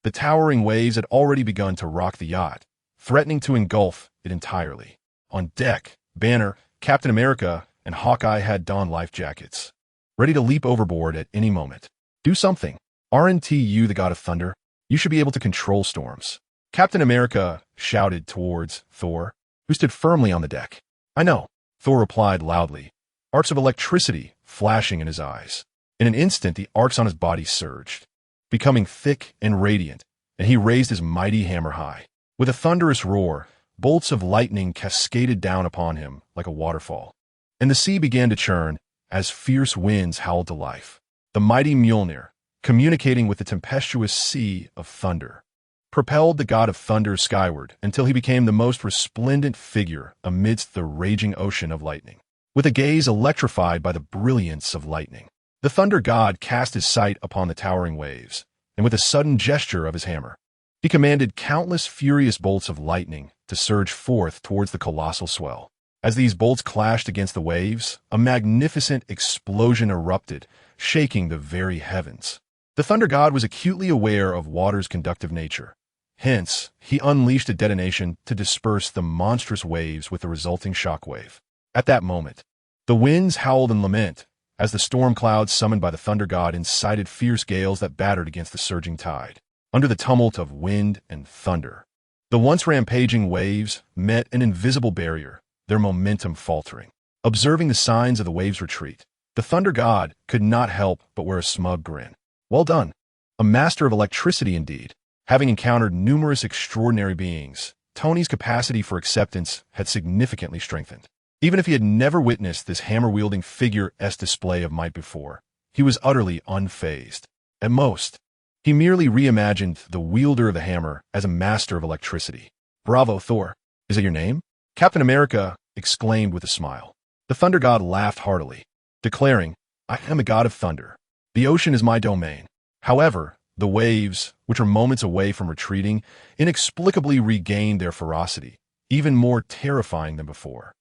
The towering waves had already begun to rock the yacht, threatening to engulf it entirely. On deck, Banner, Captain America, and Hawkeye had donned life jackets, ready to leap overboard at any moment. Do something. Aren't you the god of thunder? You should be able to control storms. Captain America shouted towards Thor, who stood firmly on the deck. I know, Thor replied loudly, arcs of electricity flashing in his eyes. In an instant, the arcs on his body surged, becoming thick and radiant, and he raised his mighty hammer high. With a thunderous roar, bolts of lightning cascaded down upon him like a waterfall, and the sea began to churn as fierce winds howled to life. The mighty Mjolnir, communicating with the tempestuous sea of thunder, propelled the god of thunder skyward until he became the most resplendent figure amidst the raging ocean of lightning. With a gaze electrified by the brilliance of lightning, the thunder god cast his sight upon the towering waves, and with a sudden gesture of his hammer, he commanded countless furious bolts of lightning to surge forth towards the colossal swell. As these bolts clashed against the waves, a magnificent explosion erupted, shaking the very heavens. The thunder god was acutely aware of water's conductive nature. Hence, he unleashed a detonation to disperse the monstrous waves with the resulting shockwave. At that moment, the winds howled in lament as the storm clouds summoned by the thunder god incited fierce gales that battered against the surging tide. Under the tumult of wind and thunder, the once rampaging waves met an invisible barrier, their momentum faltering. Observing the signs of the waves' retreat, the thunder god could not help but wear a smug grin. Well done. A master of electricity indeed. Having encountered numerous extraordinary beings, Tony's capacity for acceptance had significantly strengthened. Even if he had never witnessed this hammer-wielding figure's display of might before, he was utterly unfazed. At most, he merely reimagined the wielder of the hammer as a master of electricity. Bravo, Thor. Is that your name? Captain America exclaimed with a smile. The thunder god laughed heartily, declaring, I am a god of thunder. The ocean is my domain. However, the waves, which were moments away from retreating, inexplicably regained their ferocity, even more terrifying than before.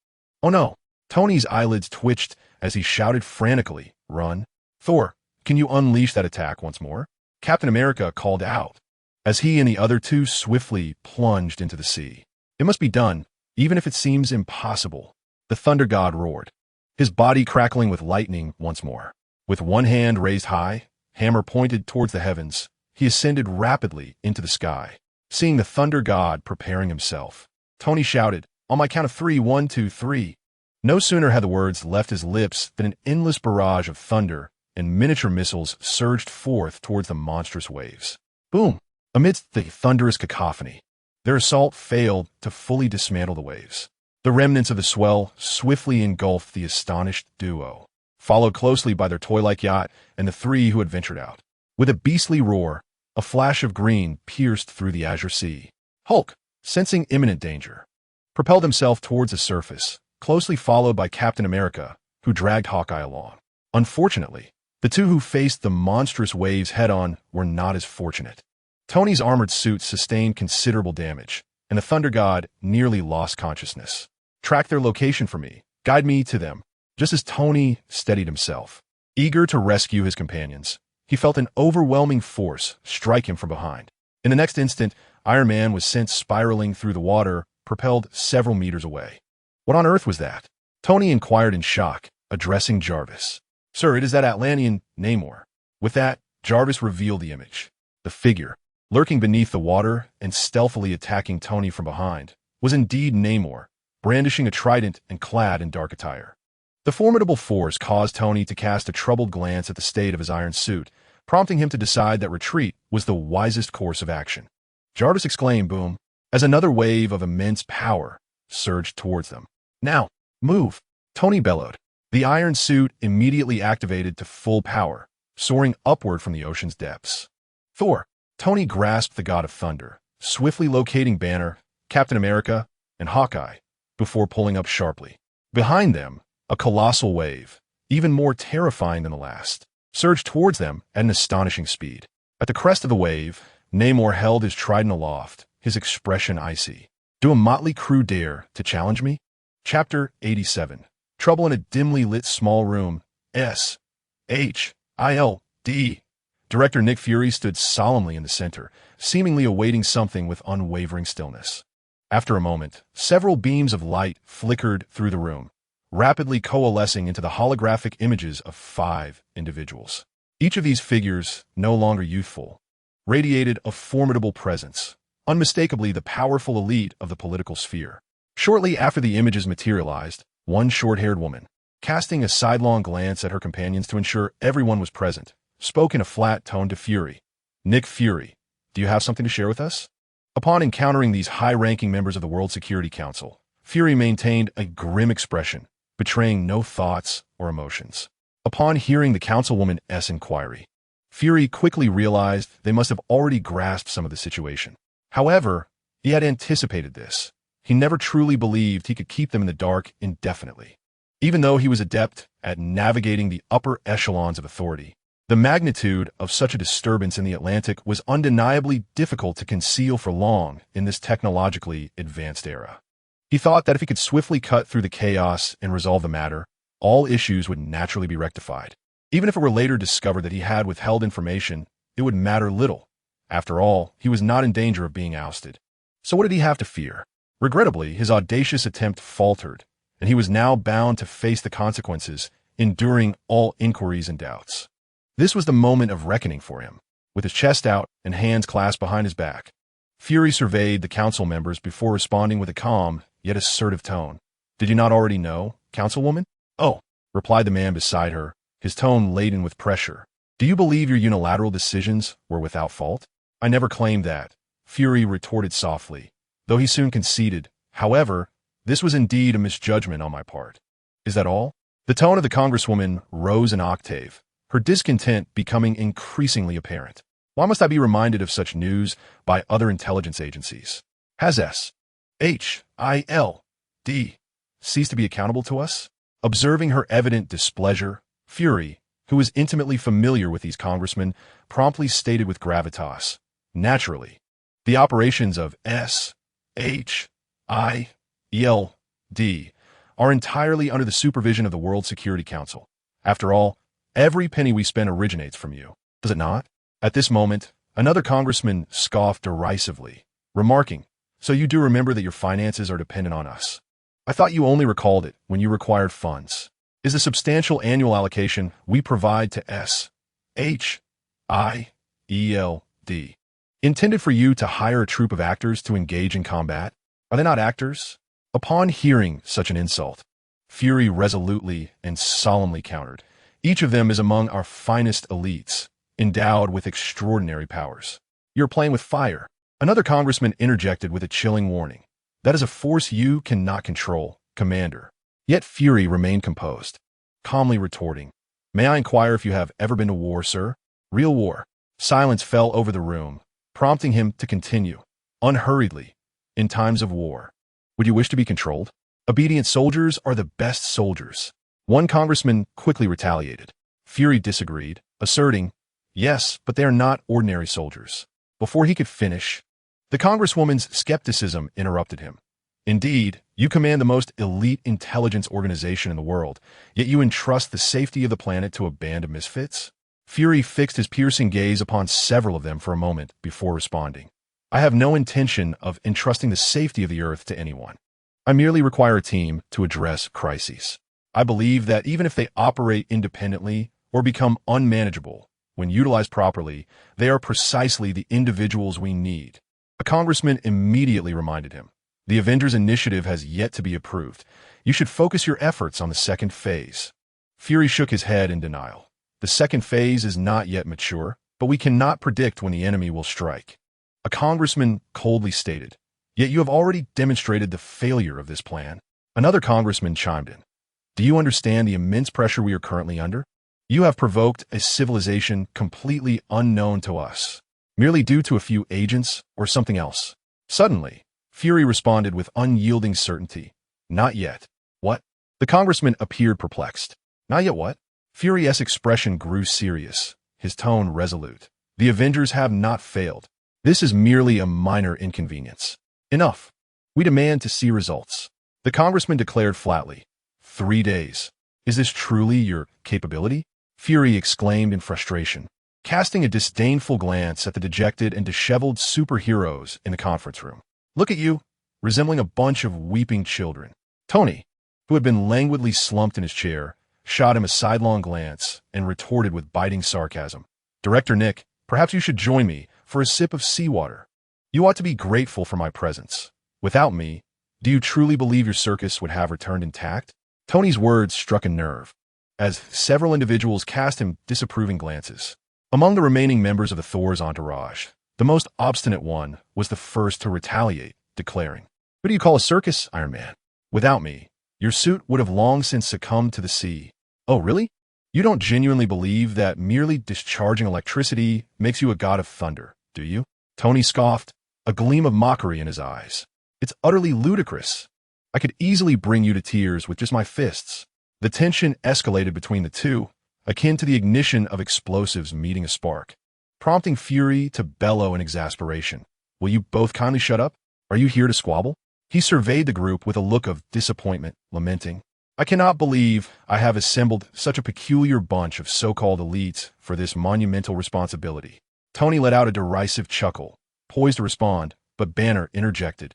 Oh no! Tony's eyelids twitched as he shouted frantically, Run! Thor, can you unleash that attack once more? Captain America called out, as he and the other two swiftly plunged into the sea. It must be done, even if it seems impossible. The thunder god roared, his body crackling with lightning once more. With one hand raised high, hammer pointed towards the heavens, he ascended rapidly into the sky. Seeing the thunder god preparing himself, Tony shouted, On my count of 3, 1, 2, 3. No sooner had the words left his lips than an endless barrage of thunder and miniature missiles surged forth towards the monstrous waves. Boom! Amidst the thunderous cacophony, their assault failed to fully dismantle the waves. The remnants of the swell swiftly engulfed the astonished duo. followed closely by their toy-like yacht and the three who had ventured out. With a beastly roar, a flash of green pierced through the azure sea. Hulk, sensing imminent danger, propelled himself towards the surface, closely followed by Captain America, who dragged Hawkeye along. Unfortunately, the two who faced the monstrous waves head-on were not as fortunate. Tony's armored suit sustained considerable damage, and the Thunder God nearly lost consciousness. Track their location for me. Guide me to them. Just as Tony steadied himself, eager to rescue his companions, he felt an overwhelming force strike him from behind. In the next instant, Iron Man was sent spiraling through the water, propelled several meters away. What on earth was that? Tony inquired in shock, addressing Jarvis. Sir, it is that Atlantean Namor. With that, Jarvis revealed the image. The figure, lurking beneath the water and stealthily attacking Tony from behind, was indeed Namor, brandishing a trident and clad in dark attire. The formidable force caused Tony to cast a troubled glance at the state of his iron suit, prompting him to decide that retreat was the wisest course of action. Jarvis exclaimed, boom, as another wave of immense power surged towards them. Now, move, Tony bellowed. The iron suit immediately activated to full power, soaring upward from the ocean's depths. Thor, Tony grasped the god of thunder, swiftly locating Banner, Captain America, and Hawkeye, before pulling up sharply. Behind them, a colossal wave, even more terrifying than the last, surged towards them at an astonishing speed. At the crest of the wave, Namor held his trident aloft, his expression icy. Do a motley crew dare to challenge me? Chapter 87. Trouble in a dimly lit small room. S.H.I.L.D. Director Nick Fury stood solemnly in the center, seemingly awaiting something with unwavering stillness. After a moment, several beams of light flickered through the room, rapidly coalescing into the holographic images of 5 individuals. Each of these figures, no longer youthful, radiated a formidable presence, unmistakably the powerful elite of the political sphere. Shortly after the images materialized, one short-haired woman, casting a sidelong glance at her companions to ensure everyone was present, spoke in a flat tone to Fury. Nick Fury, do you have something to share with us? Upon encountering these high-ranking members of the World Security Council, Fury maintained a grim expression, betraying no thoughts or emotions. Upon hearing the councilwoman's inquiry, Fury quickly realized they must have already grasped some of the situation. However, he had anticipated this. He never truly believed he could keep them in the dark indefinitely. Even though he was adept at navigating the upper echelons of authority, the magnitude of such a disturbance in the Atlantic was undeniably difficult to conceal for long in this technologically advanced era. He thought that if he could swiftly cut through the chaos and resolve the matter, all issues would naturally be rectified. Even if it were later discovered that he had withheld information, it would matter little. After all, he was not in danger of being ousted. So what did he have to fear? Regrettably, his audacious attempt faltered, and he was now bound to face the consequences, enduring all inquiries and doubts. This was the moment of reckoning for him. With his chest out and hands clasped behind his back, Fury surveyed the council members before responding with a calm, yet assertive tone. Did you not already know, councilwoman? Oh, replied the man beside her, his tone laden with pressure. Do you believe your unilateral decisions were without fault? I never claimed that, Fury retorted softly, though he soon conceded. However, this was indeed a misjudgment on my part. Is that all? The tone of the congresswoman rose an octave, her discontent becoming increasingly apparent. Why must I be reminded of such news by other intelligence agencies? Has S.H.I.L.D. ceased to be accountable to us? Observing her evident displeasure, Fury, who was intimately familiar with these congressmen, promptly stated with gravitas, naturally, the operations of S.H.I.L.D. are entirely under the supervision of the World Security Council. After all, every penny we spend originates from you, does it not? At this moment, another congressman scoffed derisively, remarking, so you do remember that your finances are dependent on us. I thought you only recalled it when you required funds. Is the substantial annual allocation we provide to S.H.I.L.D. intended for you to hire a troupe of actors to engage in combat? Are they not actors? Upon hearing such an insult, Fury resolutely and solemnly countered. Each of them is among our finest elites, endowed with extraordinary powers. You're playing with fire. Another congressman interjected with a chilling warning. That is a force you cannot control, Commander. Yet Fury remained composed. calmly retorting, "May I inquire if you have ever been to war, sir? Real war." Silence fell over the room, prompting him to continue, unhurriedly, "In times of war, would you wish to be controlled? Obedient soldiers are the best soldiers." One congressman quickly retaliated. Fury disagreed, asserting, "Yes, but they are not ordinary soldiers." Before he could finish, the congresswoman's skepticism interrupted him. "Indeed, you command the most elite intelligence organization in the world, yet you entrust the safety of the planet to a band of misfits?" Fury fixed his piercing gaze upon several of them for a moment before responding. "I have no intention of entrusting the safety of the Earth to anyone. I merely require a team to address crises. I believe that even if they operate independently or become unmanageable, when utilized properly, they are precisely the individuals we need." A congressman immediately reminded him, "The Avengers Initiative has yet to be approved. You should focus your efforts on the second phase." Fury shook his head in denial. "The second phase is not yet mature, but we cannot predict when the enemy will strike." A congressman coldly stated, "Yet you have already demonstrated the failure of this plan." Another congressman chimed in, "Do you understand the immense pressure we are currently under? You have provoked a civilization completely unknown to us, merely due to a few agents or something else." Suddenly, Fury responded with unyielding certainty, "Not yet." "What?" The congressman appeared perplexed. "Not yet what?" Fury's expression grew serious, his tone resolute. "The Avengers have not failed. This is merely a minor inconvenience. Enough. We demand to see results." The congressman declared flatly, 3 days. "Is this truly your capability?" Fury exclaimed in frustration, casting a disdainful glance at the dejected and disheveled superheroes in the conference room. "Look at you, resembling a bunch of weeping children." Tony, who had been languidly slumped in his chair, shot him a sidelong glance and retorted with biting sarcasm, "Director Nick, perhaps you should join me for a sip of seawater. You ought to be grateful for my presence. Without me, do you truly believe your circus would have returned intact?" Tony's words struck a nerve, as several individuals cast him disapproving glances. Among the remaining members of the Thor's entourage, the most obstinate one was the first to retaliate, declaring, "Who do you call a circus, Iron Man? Without me, your suit would have long since succumbed to the sea." "Oh, really? You don't genuinely believe that merely discharging electricity makes you a god of thunder, do you?" Tony scoffed, a gleam of mockery in his eyes. "It's utterly ludicrous. I could easily bring you to tears with just my fists." The tension escalated between the two, akin to the ignition of explosives meeting a spark, prompting Fury to bellow in exasperation. "Will you both kindly shut up? Are you here to squabble?" He surveyed the group with a look of disappointment, lamenting, "I cannot believe I have assembled such a peculiar bunch of so-called elites for this monumental responsibility." Tony let out a derisive chuckle, poised to respond, but Banner interjected,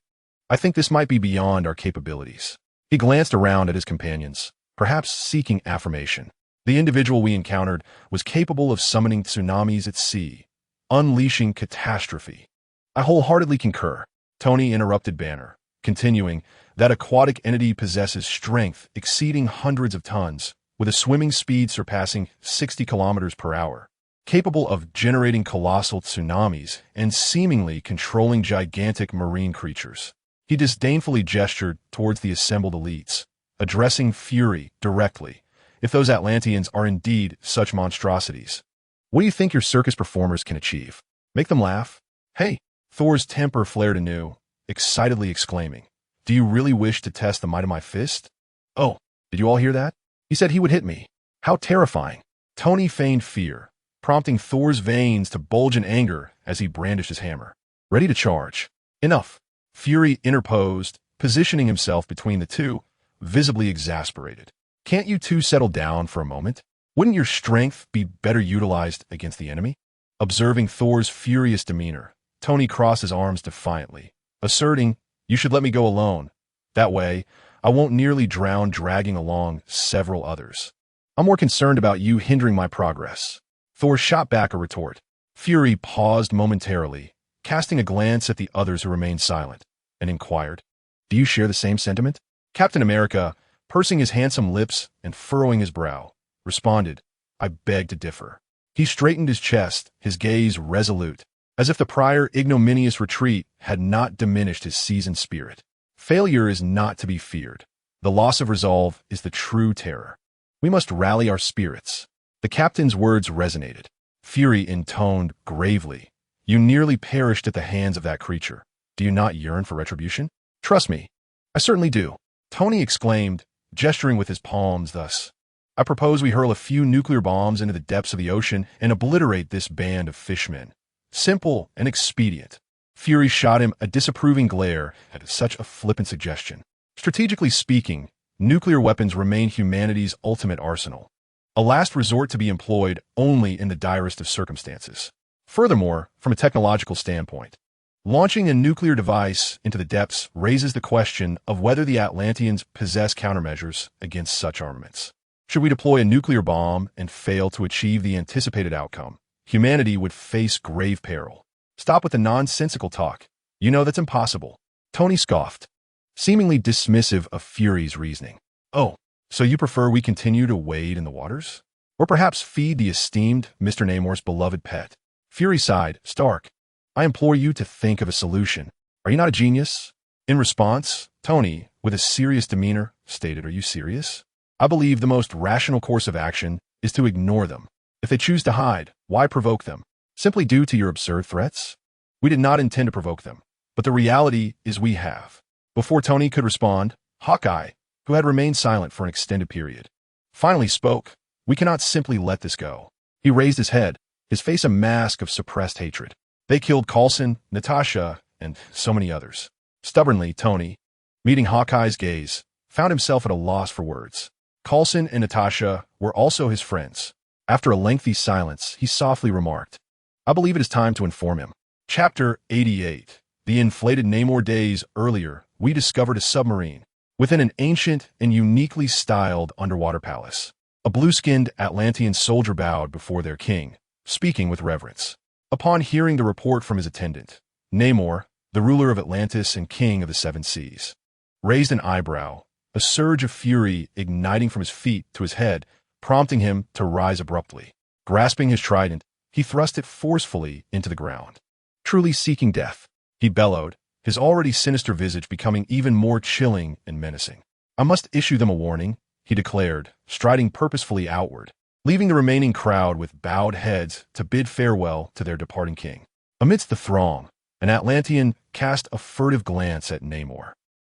"I think this might be beyond our capabilities." He glanced around at his companions, perhaps seeking affirmation. The individual we encountered was capable of summoning tsunamis at sea, unleashing catastrophe. "I wholeheartedly concur," Tony interrupted Banner, continuing, "That aquatic entity possesses strength exceeding hundreds of tons, with a swimming speed surpassing 60 kilometers per hour, capable of generating colossal tsunamis and seemingly controlling gigantic marine creatures." He disdainfully gestured towards the assembled elites, addressing Fury directly. "If those Atlanteans are indeed such monstrosities, what do you think your circus performers can achieve? Make them laugh? Hey!" Thor's temper flared anew, excitedly exclaiming, "Do you really wish to test the might of my fist? Oh, did you all hear that? He said he would hit me. How terrifying." Tony feigned fear, prompting Thor's veins to bulge in anger as he brandished his hammer, ready to charge. "Enough." Fury interposed, positioning himself between the two, visibly exasperated. "Can't you two settle down for a moment? Wouldn't your strength be better utilized against the enemy?" Observing Thor's furious demeanor, Tony crossed his arms defiantly, asserting, "You should let me go alone. That way, I won't nearly drown dragging along several others. I'm more concerned about you hindering my progress." Thor shot back a retort. Fury paused momentarily, casting a glance at the others who remained silent, and inquired, "Do you share the same sentiment?" Captain America, pursing his handsome lips and furrowing his brow, responded, "I beg to differ." He straightened his chest, his gaze resolute, as if the prior ignominious retreat had not diminished his seasoned spirit. Failure is not to be feared. The loss of resolve is the true terror. We must rally our spirits. The captain's words resonated. Fury intoned gravely. You nearly perished at the hands of that creature. Do you not yearn for retribution? Trust me, I certainly do. Tony exclaimed, gesturing with his palms thus. I propose we hurl a few nuclear bombs into the depths of the ocean and obliterate this band of fishmen. Simple and expedient. Fury shot him a disapproving glare at such a flippant suggestion. Strategically speaking, nuclear weapons remain humanity's ultimate arsenal, a last resort to be employed only in the direst of circumstances. Furthermore, from a technological standpoint, launching a nuclear device into the depths raises the question of whether the Atlanteans possess countermeasures against such armaments. Should we deploy a nuclear bomb and fail to achieve the anticipated outcome, humanity would face grave peril. Stop with the nonsensical talk. You know that's impossible. Tony scoffed, seemingly dismissive of Fury's reasoning. Oh, so you prefer we continue to wade in the waters? Or perhaps feed the esteemed Mr. Namor's beloved pet? Fury sighed. Stark, I implore you to think of a solution. Are you not a genius? In response, Tony, with a serious demeanor, stated, Are you serious? I believe the most rational course of action is to ignore them. If they choose to hide, why provoke them? Simply due to your absurd threats? We did not intend to provoke them, but the reality is we have. Before Tony could respond, Hawkeye, who had remained silent for an extended period, finally spoke. We cannot simply let this go. He raised his head, his face a mask of suppressed hatred. They killed Coulson, Natasha, and so many others. Stubbornly, Tony, meeting Hawkeye's gaze, found himself at a loss for words. Coulson and Natasha were also his friends. After a lengthy silence, he softly remarked, I believe it is time to inform him. Chapter 88. The inflated Namor days earlier, we discovered a submarine within an ancient and uniquely styled underwater palace. A blue-skinned Atlantean soldier bowed before their king, speaking with reverence. Upon hearing the report from his attendant, Namor, the ruler of Atlantis and king of the seven seas, raised an eyebrow, a surge of fury igniting from his feet to his head, prompting him to rise abruptly. Grasping his trident, he thrust it forcefully into the ground. Truly seeking death, he bellowed, his already sinister visage becoming even more chilling and menacing. I must issue them a warning, he declared, striding purposefully outward, leaving the remaining crowd with bowed heads to bid farewell to their departing king. Amidst the throng, an Atlantean cast a furtive glance at Namor,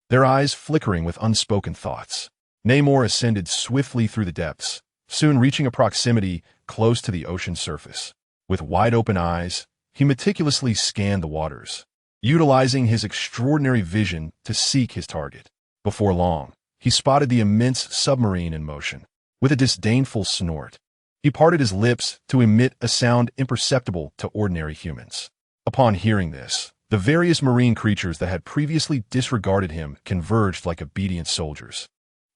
their eyes flickering with unspoken thoughts. Namor ascended swiftly through the depths, soon reaching a proximity close to the ocean surface. With wide-open eyes, he meticulously scanned the waters, utilizing his extraordinary vision to seek his target. Before long, he spotted the immense submarine in motion. With a disdainful snort, he parted his lips to emit a sound imperceptible to ordinary humans. Upon hearing this, the various marine creatures that had previously disregarded him converged like obedient soldiers,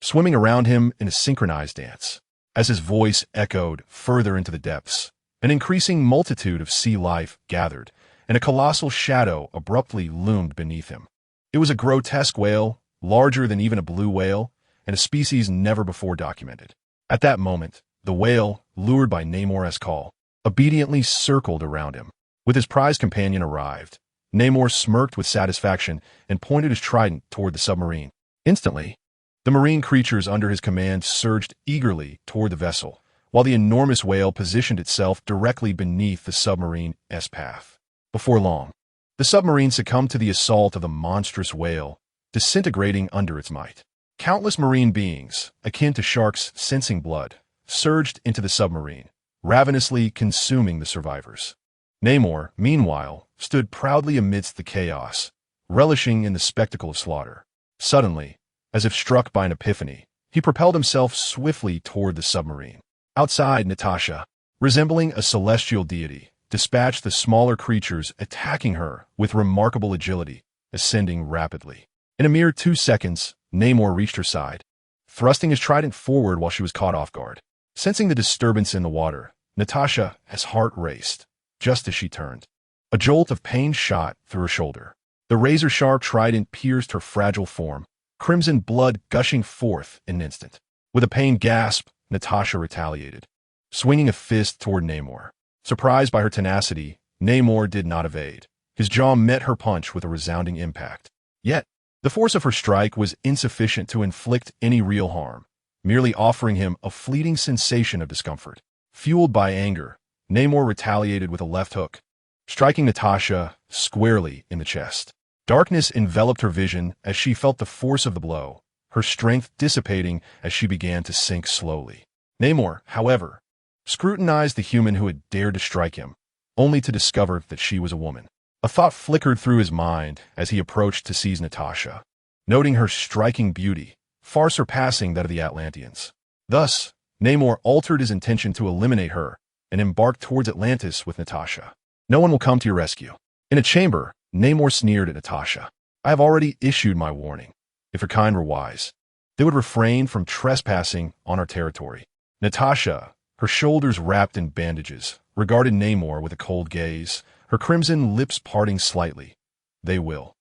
swimming around him in a synchronized dance. As his voice echoed further into the depths, an increasing multitude of sea life gathered, and a colossal shadow abruptly loomed beneath him. It was a grotesque whale, larger than even a blue whale, and a species never before documented. At that moment, the whale, lured by Namor's call, obediently circled around him. With his prize companion arrived, Namor smirked with satisfaction and pointed his trident toward the submarine. Instantly, the marine creatures under his command surged eagerly toward the vessel, while the enormous whale positioned itself directly beneath the submarine's path. Before long, the submarine succumbed to the assault of the monstrous whale, disintegrating under its might. Countless marine beings, akin to sharks sensing blood, surged into the submarine, ravenously consuming the survivors. Namor, meanwhile, stood proudly amidst the chaos, relishing in the spectacle of slaughter. Suddenly, as if struck by an epiphany, he propelled himself swiftly toward the submarine. Outside, Natasha, resembling a celestial deity, dispatched the smaller creatures attacking her with remarkable agility, ascending rapidly. In a mere 2 seconds, Namor reached her side, thrusting his trident forward while she was caught off guard. Sensing the disturbance in the water, Natasha's heart raced, just as she turned. A jolt of pain shot through her shoulder. The razor-sharp trident pierced her fragile form, crimson blood gushing forth in an instant. With a pained gasp, Natasha retaliated, swinging a fist toward Namor. Surprised by her tenacity, Namor did not evade. His jaw met her punch with a resounding impact. Yet, the force of her strike was insufficient to inflict any real harm, merely offering him a fleeting sensation of discomfort. Fueled by anger, Namor retaliated with a left hook, striking Natasha squarely in the chest. Darkness enveloped her vision as she felt the force of the blow, her strength dissipating as she began to sink slowly. Namor, however, scrutinized the human who had dared to strike him, only to discover that she was a woman. A thought flickered through his mind as he approached to seize Natasha, noting her striking beauty, far surpassing that of the Atlanteans. Thus, Namor altered his intention to eliminate her and embarked towards Atlantis with Natasha. No one will come to your rescue. In a chamber, Namor sneered at Natasha. I have already issued my warning. If her kind were wise, they would refrain from trespassing on our territory. Natasha, her shoulders wrapped in bandages, regarded Namor with a cold gaze, her crimson lips parting slightly. They will.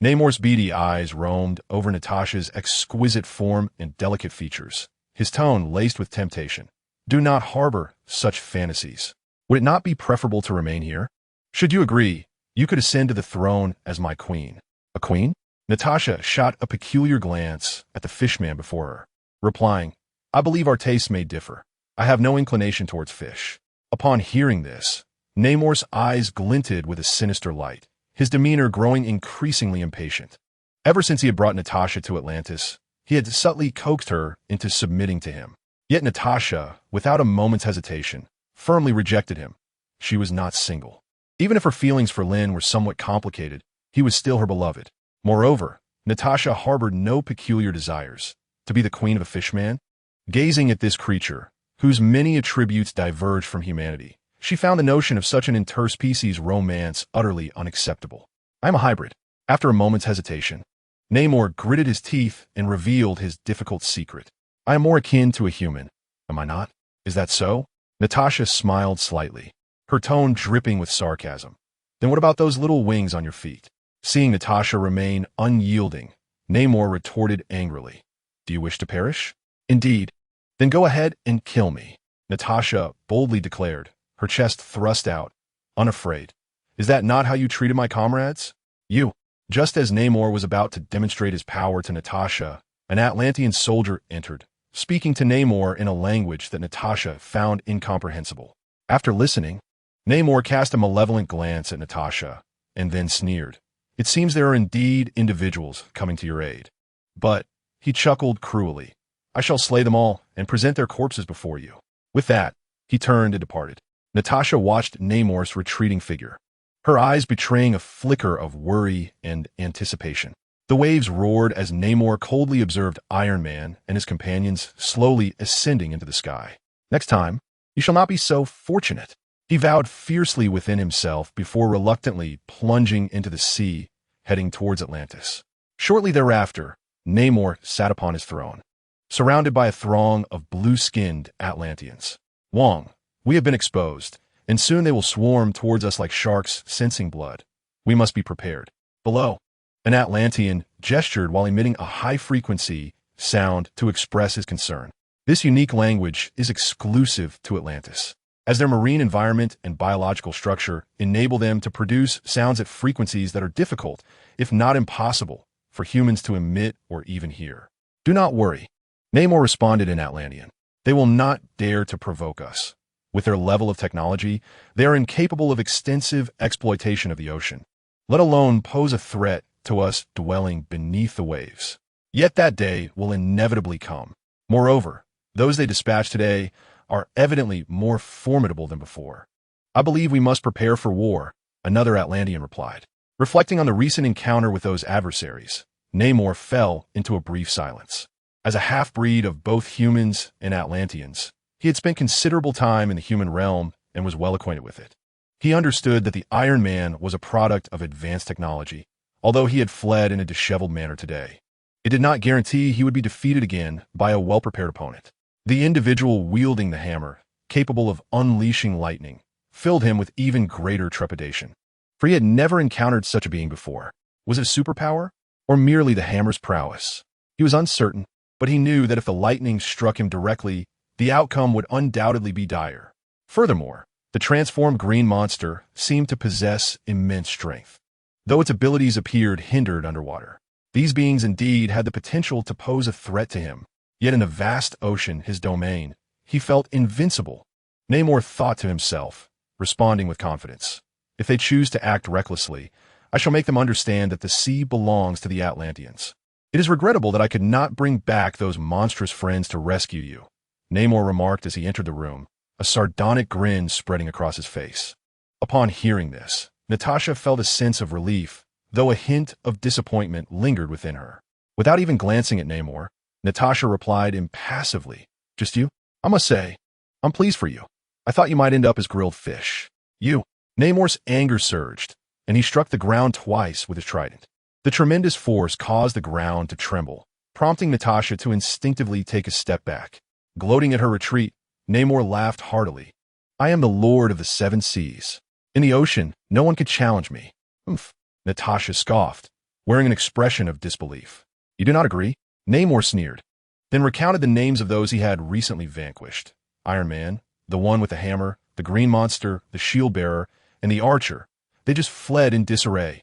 Namor's beady eyes roamed over Natasha's exquisite form and delicate features, his tone laced with temptation. Do not harbor such fantasies. Would it not be preferable to remain here? Should you agree, you could ascend to the throne as my queen. A queen? Natasha shot a peculiar glance at the fishman before her, replying, I believe our tastes may differ. I have no inclination towards fish. Upon hearing this, Namor's eyes glinted with a sinister light, his demeanor growing increasingly impatient. Ever since he had brought Natasha to Atlantis, he had subtly coaxed her into submitting to him. Yet Natasha, without a moment's hesitation, firmly rejected him. She was not single. Even if her feelings for Lin were somewhat complicated, he was still her beloved. Moreover, Natasha harbored no peculiar desires. To be the queen of a fishman? Gazing at this creature, whose many attributes diverged from humanity, she found the notion of such an interspecies romance utterly unacceptable. I am a hybrid. After a moment's hesitation, Namor gritted his teeth and revealed his difficult secret. I am more akin to a human, am I not? Is that so? Natasha smiled slightly, her tone dripping with sarcasm. Then what about those little wings on your feet? Seeing Natasha remain unyielding, Namor retorted angrily. Do you wish to perish? Indeed. Then go ahead and kill me, Natasha boldly declared, her chest thrust out, unafraid. Is that not how you treated my comrades? You. Just as Namor was about to demonstrate his power to Natasha, an Atlantean soldier entered, speaking to Namor in a language that Natasha found incomprehensible. After listening, Namor cast a malevolent glance at Natasha, and then sneered. It seems there are indeed individuals coming to your aid. But, he chuckled cruelly, I shall slay them all and present their corpses before you. With that, he turned and departed. Natasha watched Namor's retreating figure, her eyes betraying a flicker of worry and anticipation. The waves roared as Namor coldly observed Iron Man and his companions slowly ascending into the sky. Next time, you shall not be so fortunate, he vowed fiercely within himself before reluctantly plunging into the sea, heading towards Atlantis. Shortly thereafter, Namor sat upon his throne, surrounded by a throng of blue-skinned Atlanteans. Wong, we have been exposed, and soon they will swarm towards us like sharks sensing blood. We must be prepared. Below, an Atlantean gestured while emitting a high-frequency sound to express his concern. This unique language is exclusive to Atlantis, as their marine environment and biological structure enable them to produce sounds at frequencies that are difficult, if not impossible, for humans to emit or even hear. Do not worry, Namor responded in Atlantean. They will not dare to provoke us. With their level of technology, they are incapable of extensive exploitation of the ocean, let alone pose a threat to us dwelling beneath the waves. Yet that day will inevitably come. Moreover, those they dispatch today are evidently more formidable than before. I believe we must prepare for war, another Atlantean replied. Reflecting on the recent encounter with those adversaries, Namor fell into a brief silence. As a half-breed of both humans and Atlanteans, he had spent considerable time in the human realm and was well acquainted with it. He understood that the Iron Man was a product of advanced technology, although he had fled in a disheveled manner today. It did not guarantee he would be defeated again by a well-prepared opponent. The individual wielding the hammer, capable of unleashing lightning, filled him with even greater trepidation. For he had never encountered such a being before. Was it a superpower, or merely the hammer's prowess? He was uncertain, but he knew that if the lightning struck him directly, the outcome would undoubtedly be dire. Furthermore, the transformed green monster seemed to possess immense strength, though its abilities appeared hindered underwater. These beings indeed had the potential to pose a threat to him, Yet in the vast ocean, his domain, he felt invincible. Namor thought to himself, responding with confidence. If they choose to act recklessly, I shall make them understand that the sea belongs to the Atlanteans. It is regrettable that I could not bring back those monstrous friends to rescue you, Namor remarked as he entered the room, a sardonic grin spreading across his face. Upon hearing this, Natasha felt a sense of relief, though a hint of disappointment lingered within her. Without even glancing at Namor, Natasha replied impassively, "Just you? I must say, I'm pleased for you. I thought you might end up as grilled fish." "You?" Namor's anger surged, and he struck the ground twice with his trident. The tremendous force caused the ground to tremble, prompting Natasha to instinctively take a step back. Gloating at her retreat, Namor laughed heartily. "I am the Lord of the Seven Seas. In the ocean, no one could challenge me." "Oomph," Natasha scoffed, wearing an expression of disbelief. "You do not agree?" Namor sneered, then recounted the names of those he had recently vanquished. Iron Man, the one with the hammer, the green monster, the shield bearer, and the archer. They just fled in disarray.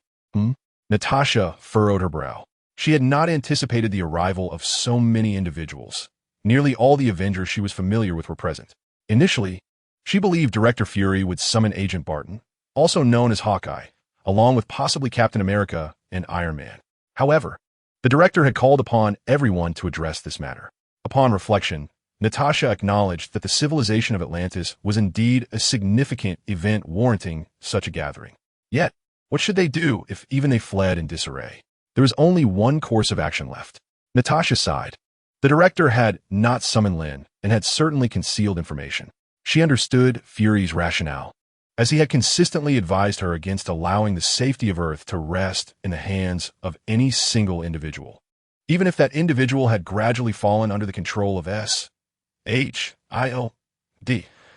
Natasha furrowed her brow. She had not anticipated the arrival of so many individuals. Nearly all the Avengers she was familiar with were present. Initially, she believed Director Fury would summon Agent Barton, also known as Hawkeye, along with possibly Captain America and Iron Man. However, the director had called upon everyone to address this matter. Upon reflection, Natasha acknowledged that the civilization of Atlantis was indeed a significant event warranting such a gathering. Yet, what should they do if even they fled in disarray? There was only one course of action left. Natasha sighed. The director had not summoned Lin and had certainly concealed information. She understood Fury's rationale, as he had consistently advised her against allowing the safety of Earth to rest in the hands of any single individual, even if that individual had gradually fallen under the control of S.H.I.O.D.,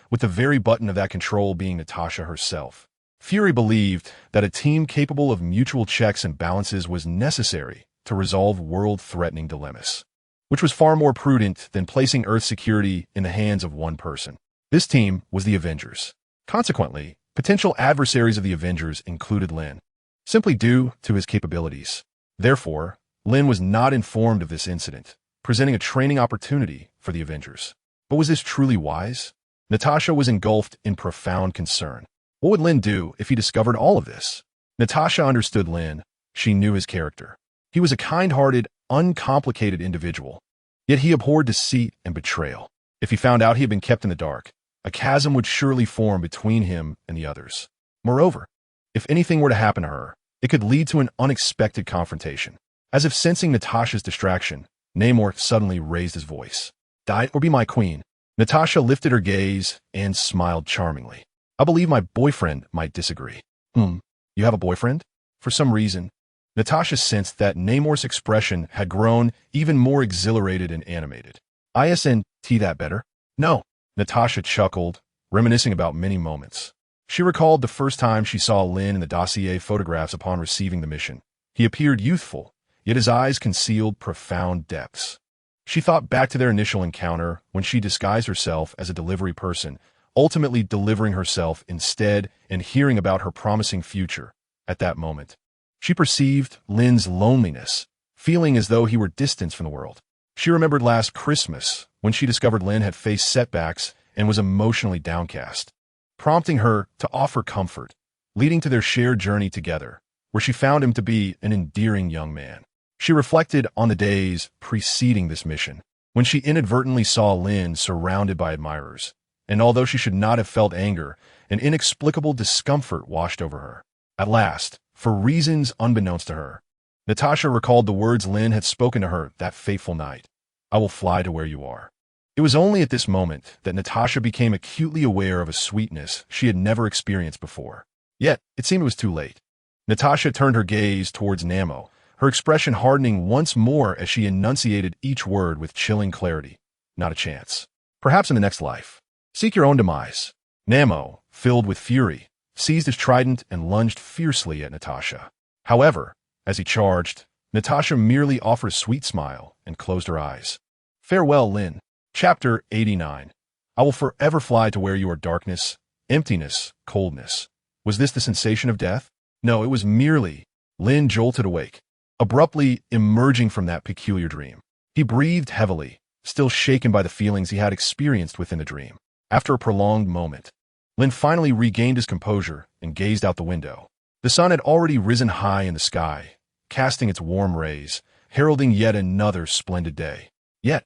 with the very button of that control being Natasha herself. Fury believed that a team capable of mutual checks and balances was necessary to resolve world-threatening dilemmas, which was far more prudent than placing Earth's security in the hands of one person. This team was the Avengers. Consequently, potential adversaries of the Avengers included Lin, simply due to his capabilities. Therefore, Lin was not informed of this incident, presenting a training opportunity for the Avengers. But was this truly wise? Natasha was engulfed in profound concern. What would Lin do if he discovered all of this? Natasha understood Lin. She knew his character. He was a kind-hearted, uncomplicated individual. Yet he abhorred deceit and betrayal. If he found out he had been kept in the dark, a chasm would surely form between him and the others. Moreover, if anything were to happen to her, it could lead to an unexpected confrontation. As if sensing Natasha's distraction, Namor suddenly raised his voice. "Die or be my queen." Natasha lifted her gaze and smiled charmingly. "I believe my boyfriend might disagree." You have a boyfriend?" For some reason, Natasha sensed that Namor's expression had grown even more exhilarated and animated. "Isn't that better?" "No." Natasha chuckled, reminiscing about many moments. She recalled the first time she saw Lin in the dossier photographs upon receiving the mission. He appeared youthful, yet his eyes concealed profound depths. She thought back to their initial encounter when she disguised herself as a delivery person, ultimately delivering herself instead and hearing about her promising future. At that moment, she perceived Lin's loneliness, feeling as though he were distant from the world. She remembered last Christmas when she discovered Lin had faced setbacks and was emotionally downcast, prompting her to offer comfort, leading to their shared journey together, where she found him to be an endearing young man. She reflected on the days preceding this mission, when she inadvertently saw Lin surrounded by admirers, and although she should not have felt anger, an inexplicable discomfort washed over her. At last, for reasons unbeknownst to her, Natasha recalled the words Lin had spoken to her that fateful night. "I will fly to where you are." It was only at this moment that Natasha became acutely aware of a sweetness she had never experienced before. Yet, it seemed it was too late. Natasha turned her gaze towards Namor, her expression hardening once more as she enunciated each word with chilling clarity. "Not a chance. Perhaps in the next life. Seek your own demise." Namor, filled with fury, seized his trident and lunged fiercely at Natasha. However, as he charged, Natasha merely offered a sweet smile and closed her eyes. Farewell, Lin. Chapter 89. I will forever fly to where you are darkness, emptiness, coldness. Was this the sensation of death? No, it was merely. Lin jolted awake, abruptly emerging from that peculiar dream. He breathed heavily, still shaken by the feelings he had experienced within the dream. After a prolonged moment, Lin finally regained his composure and gazed out the window. The sun had already risen high in the sky, casting its warm rays, heralding yet another splendid day. Yet,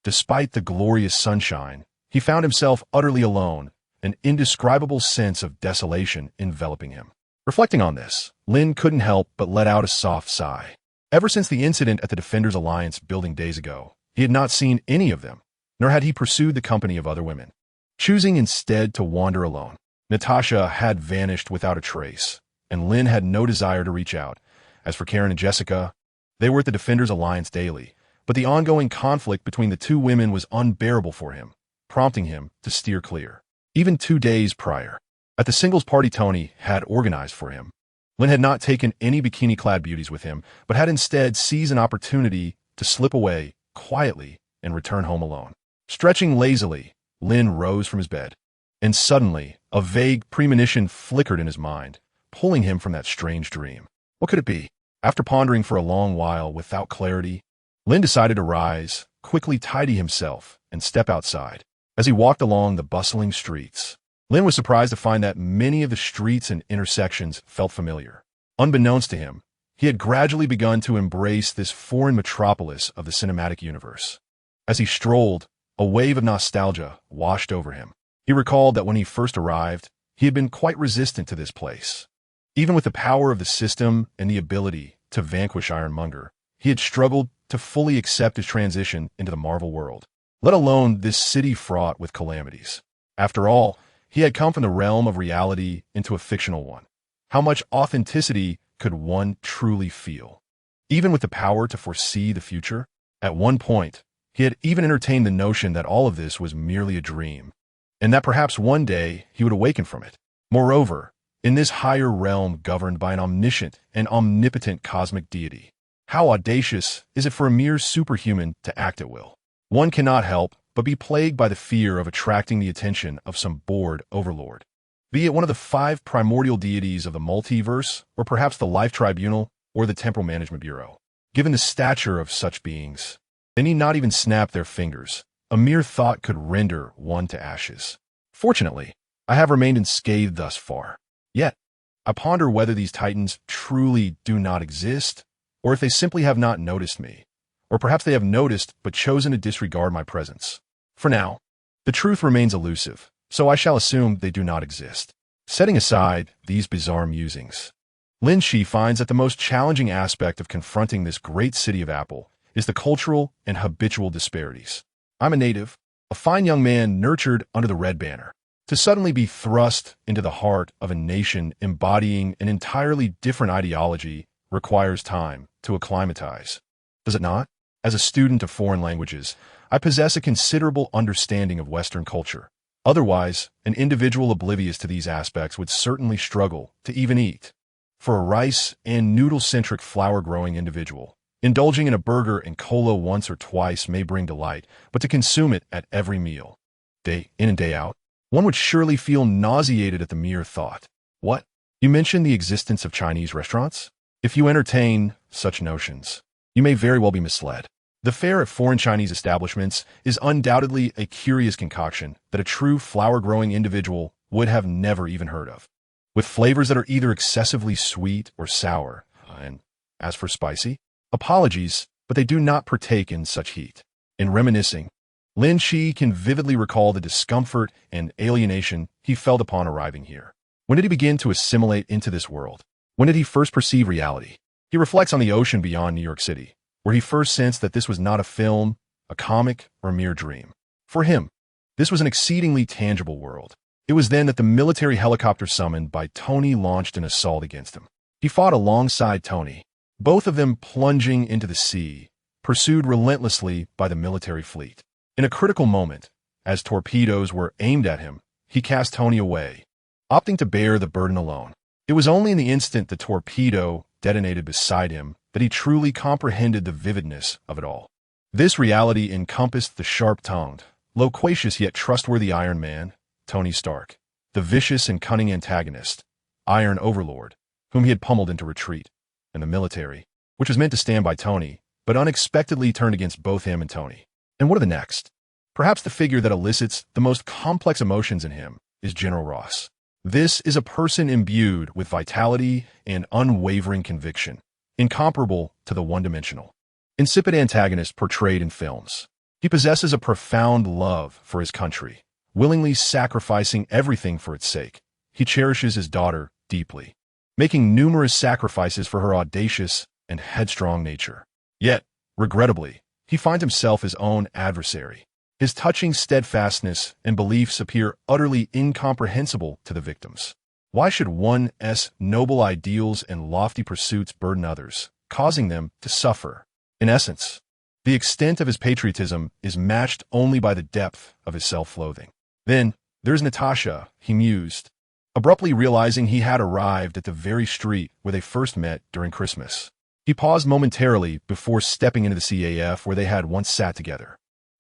despite the glorious sunshine, he found himself utterly alone, an indescribable sense of desolation enveloping him. Reflecting on this, Lin couldn't help but let out a soft sigh. Ever since the incident at the Defenders Alliance building days ago, he had not seen any of them, nor had he pursued the company of other women. Choosing instead to wander alone, Natasha had vanished without a trace, and Lin had no desire to reach out. As for Karen and Jessica, they were at the Defenders Alliance daily, but the ongoing conflict between the two women was unbearable for him, prompting him to steer clear. Even 2 days prior, at the singles party Tony had organized for him, Lin had not taken any bikini-clad beauties with him, but had instead seized an opportunity to slip away quietly and return home alone. Stretching lazily, Lin rose from his bed, and suddenly a vague premonition flickered in his mind, pulling him from that strange dream. What could it be? After pondering for a long while without clarity, Lin decided to rise, quickly tidy himself, and step outside. As he walked along the bustling streets, Lin was surprised to find that many of the streets and intersections felt familiar. Unbeknownst to him, he had gradually begun to embrace this foreign metropolis of the cinematic universe. As he strolled, a wave of nostalgia washed over him. He recalled that when he first arrived, he had been quite resistant to this place. Even with the power of the system and the ability to vanquish Ironmonger, he had struggled to fully accept his transition into the Marvel world, let alone this city fraught with calamities. After all, he had come from the realm of reality into a fictional one. How much authenticity could one truly feel? Even with the power to foresee the future, at one point, he had even entertained the notion that all of this was merely a dream, and that perhaps one day he would awaken from it. Moreover, in this higher realm governed by an omniscient and omnipotent cosmic deity, how audacious is it for a mere superhuman to act at will? One cannot help but be plagued by the fear of attracting the attention of some bored overlord, be it one of the 5 primordial deities of the multiverse, or perhaps the Life Tribunal or the Temporal Management Bureau. Given the stature of such beings, they need not even snap their fingers. A mere thought could render one to ashes. Fortunately, I have remained unscathed thus far. Yet, I ponder whether these titans truly do not exist, or if they simply have not noticed me, or perhaps they have noticed but chosen to disregard my presence. For now, the truth remains elusive, so I shall assume they do not exist. Setting aside these bizarre musings, Lin Qi finds that the most challenging aspect of confronting this great city of Apple is the cultural and habitual disparities. I'm a native, a fine young man nurtured under the red banner. To suddenly be thrust into the heart of a nation embodying an entirely different ideology requires time to acclimatize. Does it not? As a student of foreign languages, I possess a considerable understanding of Western culture. Otherwise, an individual oblivious to these aspects would certainly struggle to even eat. For a rice and noodle-centric flour-growing individual, indulging in a burger and cola once or twice may bring delight, but to consume it at every meal, day in and day out, one would surely feel nauseated at the mere thought. What? You mentioned the existence of Chinese restaurants? If you entertain such notions, you may very well be misled. The fare at foreign Chinese establishments is undoubtedly a curious concoction that a true flour-growing individual would have never even heard of, with flavors that are either excessively sweet or sour, and as for spicy, apologies, but they do not partake in such heat. In reminiscing, Lin Qi can vividly recall the discomfort and alienation he felt upon arriving here. When did he begin to assimilate into this world? When did he first perceive reality? He reflects on the ocean beyond New York City, where he first sensed that this was not a film, a comic, or a mere dream. For him, this was an exceedingly tangible world. It was then that the military helicopter summoned by Tony launched an assault against him. He fought alongside Tony, both of them plunging into the sea, pursued relentlessly by the military fleet. In a critical moment, as torpedoes were aimed at him, he cast Tony away, opting to bear the burden alone. It was only in the instant the torpedo detonated beside him that he truly comprehended the vividness of it all. This reality encompassed the sharp-tongued, loquacious yet trustworthy Iron Man, Tony Stark, the vicious and cunning antagonist, Iron Overlord, whom he had pummeled into retreat, and the military, which was meant to stand by Tony, but unexpectedly turned against both him and Tony. And what are the next? Perhaps the figure that elicits the most complex emotions in him is General Ross. This is a person imbued with vitality and unwavering conviction, incomparable to the one-dimensional, insipid antagonist portrayed in films. He possesses a profound love for his country, willingly sacrificing everything for its sake. He cherishes his daughter deeply, making numerous sacrifices for her audacious and headstrong nature. Yet, regrettably, he finds himself his own adversary. His touching steadfastness and beliefs appear utterly incomprehensible to the victims. Why should one's noble ideals and lofty pursuits burden others, causing them to suffer? In essence, the extent of his patriotism is matched only by the depth of his self-loathing. Then, there's Natasha, he mused, abruptly realizing he had arrived at the very street where they first met during Christmas. He paused momentarily before stepping into the CAF where they had once sat together.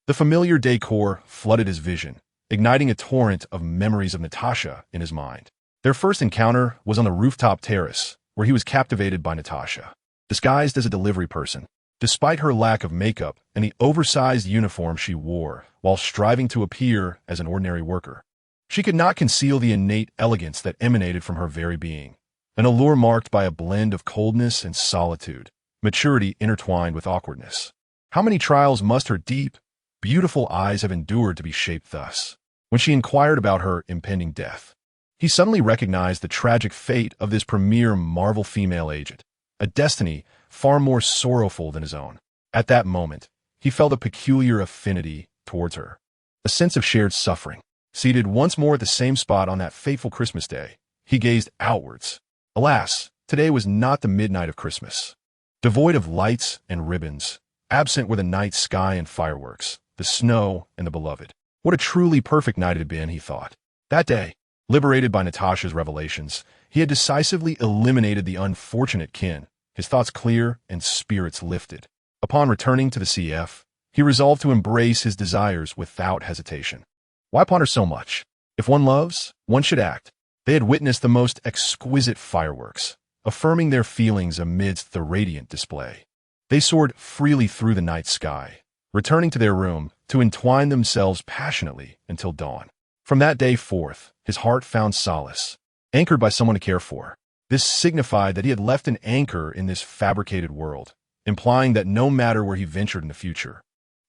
The familiar decor flooded his vision, igniting a torrent of memories of Natasha in his mind. Their first encounter was on the rooftop terrace, where he was captivated by Natasha, disguised as a delivery person. Despite her lack of makeup and the oversized uniform she wore while striving to appear as an ordinary worker, she could not conceal the innate elegance that emanated from her very being, an allure marked by a blend of coldness and solitude, maturity intertwined with awkwardness. How many trials must her deep, beautiful eyes have endured to be shaped thus? When she inquired about her impending death, he suddenly recognized the tragic fate of this premier Marvel female agent, a destiny far more sorrowful than his own. At that moment, he felt a peculiar affinity towards her, a sense of shared suffering. Seated once more at the same spot on that fateful Christmas day, he gazed outwards. Alas, today was not the midnight of Christmas. Devoid of lights and ribbons, absent were the night sky and fireworks, the snow and the beloved. What a truly perfect night it had been, he thought. That day, liberated by Natasha's revelations, he had decisively eliminated the unfortunate kin, his thoughts clear and spirits lifted. Upon returning to the CF, he resolved to embrace his desires without hesitation. Why ponder so much? If one loves, one should act. They had witnessed the most exquisite fireworks, affirming their feelings amidst the radiant display. They soared freely through the night sky, returning to their room to entwine themselves passionately until dawn. From that day forth, his heart found solace, anchored by someone to care for. This signified that he had left an anchor in this fabricated world, implying that no matter where he ventured in the future,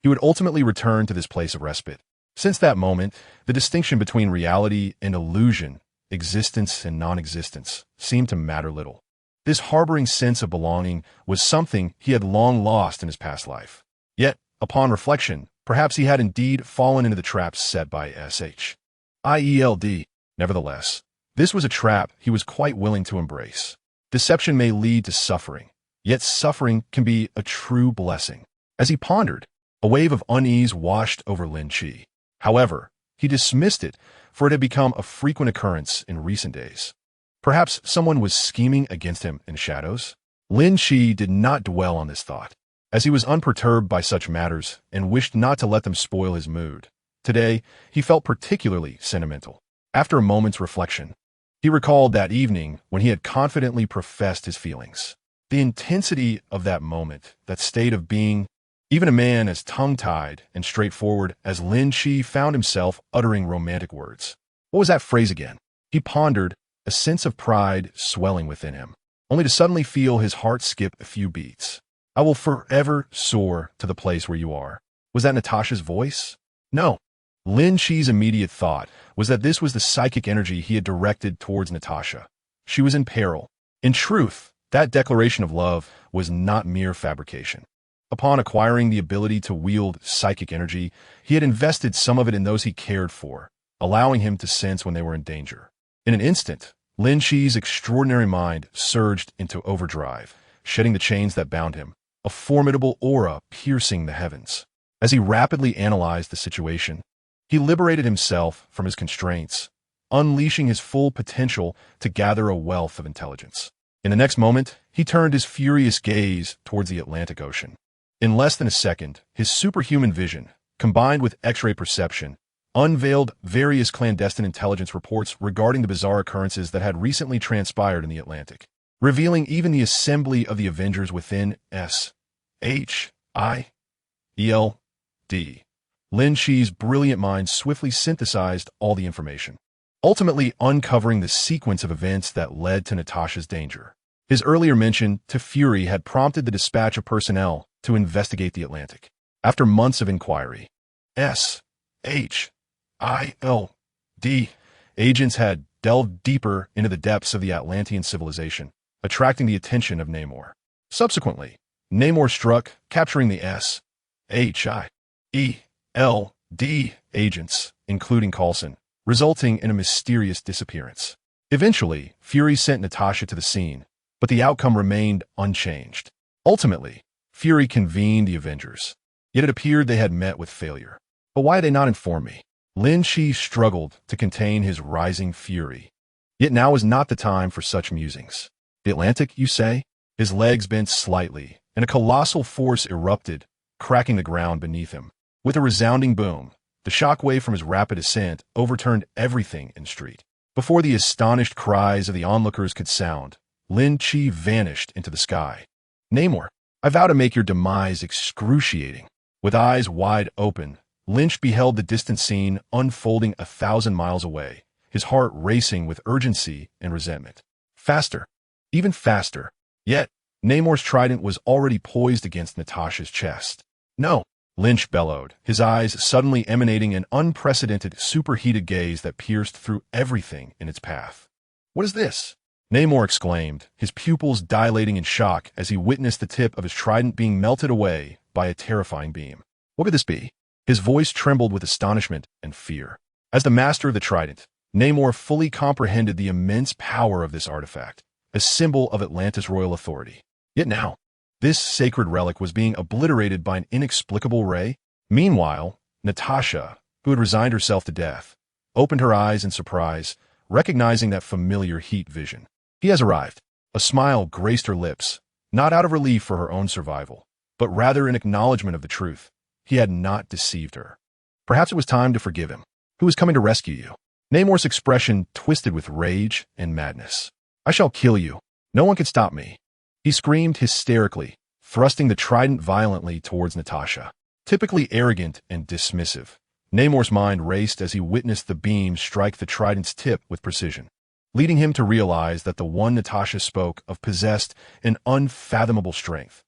he would ultimately return to this place of respite. Since that moment, the distinction between reality and illusion, existence and non-existence, seemed to matter little. This harboring sense of belonging was something he had long lost in his past life. Yet, upon reflection, perhaps he had indeed fallen into the traps set by SHIELD. Nevertheless, this was a trap he was quite willing to embrace. Deception may lead to suffering, yet suffering can be a true blessing. As he pondered, a wave of unease washed over Lin Qi. However, he dismissed it, for it had become a frequent occurrence in recent days. Perhaps someone was scheming against him in the shadows? Lin Qi did not dwell on this thought, as he was unperturbed by such matters and wished not to let them spoil his mood. Today, he felt particularly sentimental. After a moment's reflection, he recalled that evening when he had confidently professed his feelings. The intensity of that moment, that state of being, even a man as tongue-tied and straightforward as Lin Qi found himself uttering romantic words. What was that phrase again? He pondered, a sense of pride swelling within him, only to suddenly feel his heart skip a few beats. I will forever soar to the place where you are. Was that Natasha's voice? No. Lin Qi's immediate thought was that this was the psychic energy he had directed towards Natasha. She was in peril. In truth, that declaration of love was not mere fabrication. Upon acquiring the ability to wield psychic energy, he had invested some of it in those he cared for, allowing him to sense when they were in danger. In an instant, Lin Qi's extraordinary mind surged into overdrive, shedding the chains that bound him, a formidable aura piercing the heavens. As he rapidly analyzed the situation, he liberated himself from his constraints, unleashing his full potential to gather a wealth of intelligence. In the next moment, he turned his furious gaze towards the Atlantic Ocean. In less than a second, his superhuman vision, combined with X-ray perception, unveiled various clandestine intelligence reports regarding the bizarre occurrences that had recently transpired in the Atlantic, revealing even the assembly of the Avengers within SHIELD D. Lin Qi's brilliant mind swiftly synthesized all the information, ultimately uncovering the sequence of events that led to Natasha's danger. His earlier mention to Fury had prompted the dispatch of personnel to investigate the Atlantic. After months of inquiry, SHIELD agents had delved deeper into the depths of the Atlantean civilization, attracting the attention of Namor. Subsequently, Namor struck, capturing the SHIELD agents, including Coulson, resulting in a mysterious disappearance. Eventually, Fury sent Natasha to the scene, but the outcome remained unchanged. Ultimately, Fury convened the Avengers, yet it appeared they had met with failure. But why had they not informed me? Lin Qi struggled to contain his rising fury. Yet now was not the time for such musings. The Atlantic, you say? His legs bent slightly, and a colossal force erupted, cracking the ground beneath him. With a resounding boom, the shockwave from his rapid ascent overturned everything in the street. Before the astonished cries of the onlookers could sound, Lin Qi vanished into the sky. Namor, I vow to make your demise excruciating. With eyes wide open, Lynch beheld the distant scene unfolding 1,000 miles away, his heart racing with urgency and resentment. Faster, even faster. Yet, Namor's trident was already poised against Natasha's chest. No, Lynch bellowed, his eyes suddenly emanating an unprecedented, superheated gaze that pierced through everything in its path. What is this? Namor exclaimed, his pupils dilating in shock as he witnessed the tip of his trident being melted away by a terrifying beam. What could this be? His voice trembled with astonishment and fear. As the master of the trident, Namor fully comprehended the immense power of this artifact, a symbol of Atlantis' royal authority. Yet now, this sacred relic was being obliterated by an inexplicable ray. Meanwhile, Natasha, who had resigned herself to death, opened her eyes in surprise, recognizing that familiar heat vision. He has arrived. A smile graced her lips, not out of relief for her own survival, but rather in acknowledgement of the truth. He had not deceived her. Perhaps it was time to forgive him. Who is coming to rescue you? Namor's expression twisted with rage and madness. I shall kill you. No one can stop me. He screamed hysterically, thrusting the trident violently towards Natasha. Typically arrogant and dismissive, Namor's mind raced as he witnessed the beam strike the trident's tip with precision, leading him to realize that the one Natasha spoke of possessed an unfathomable strength,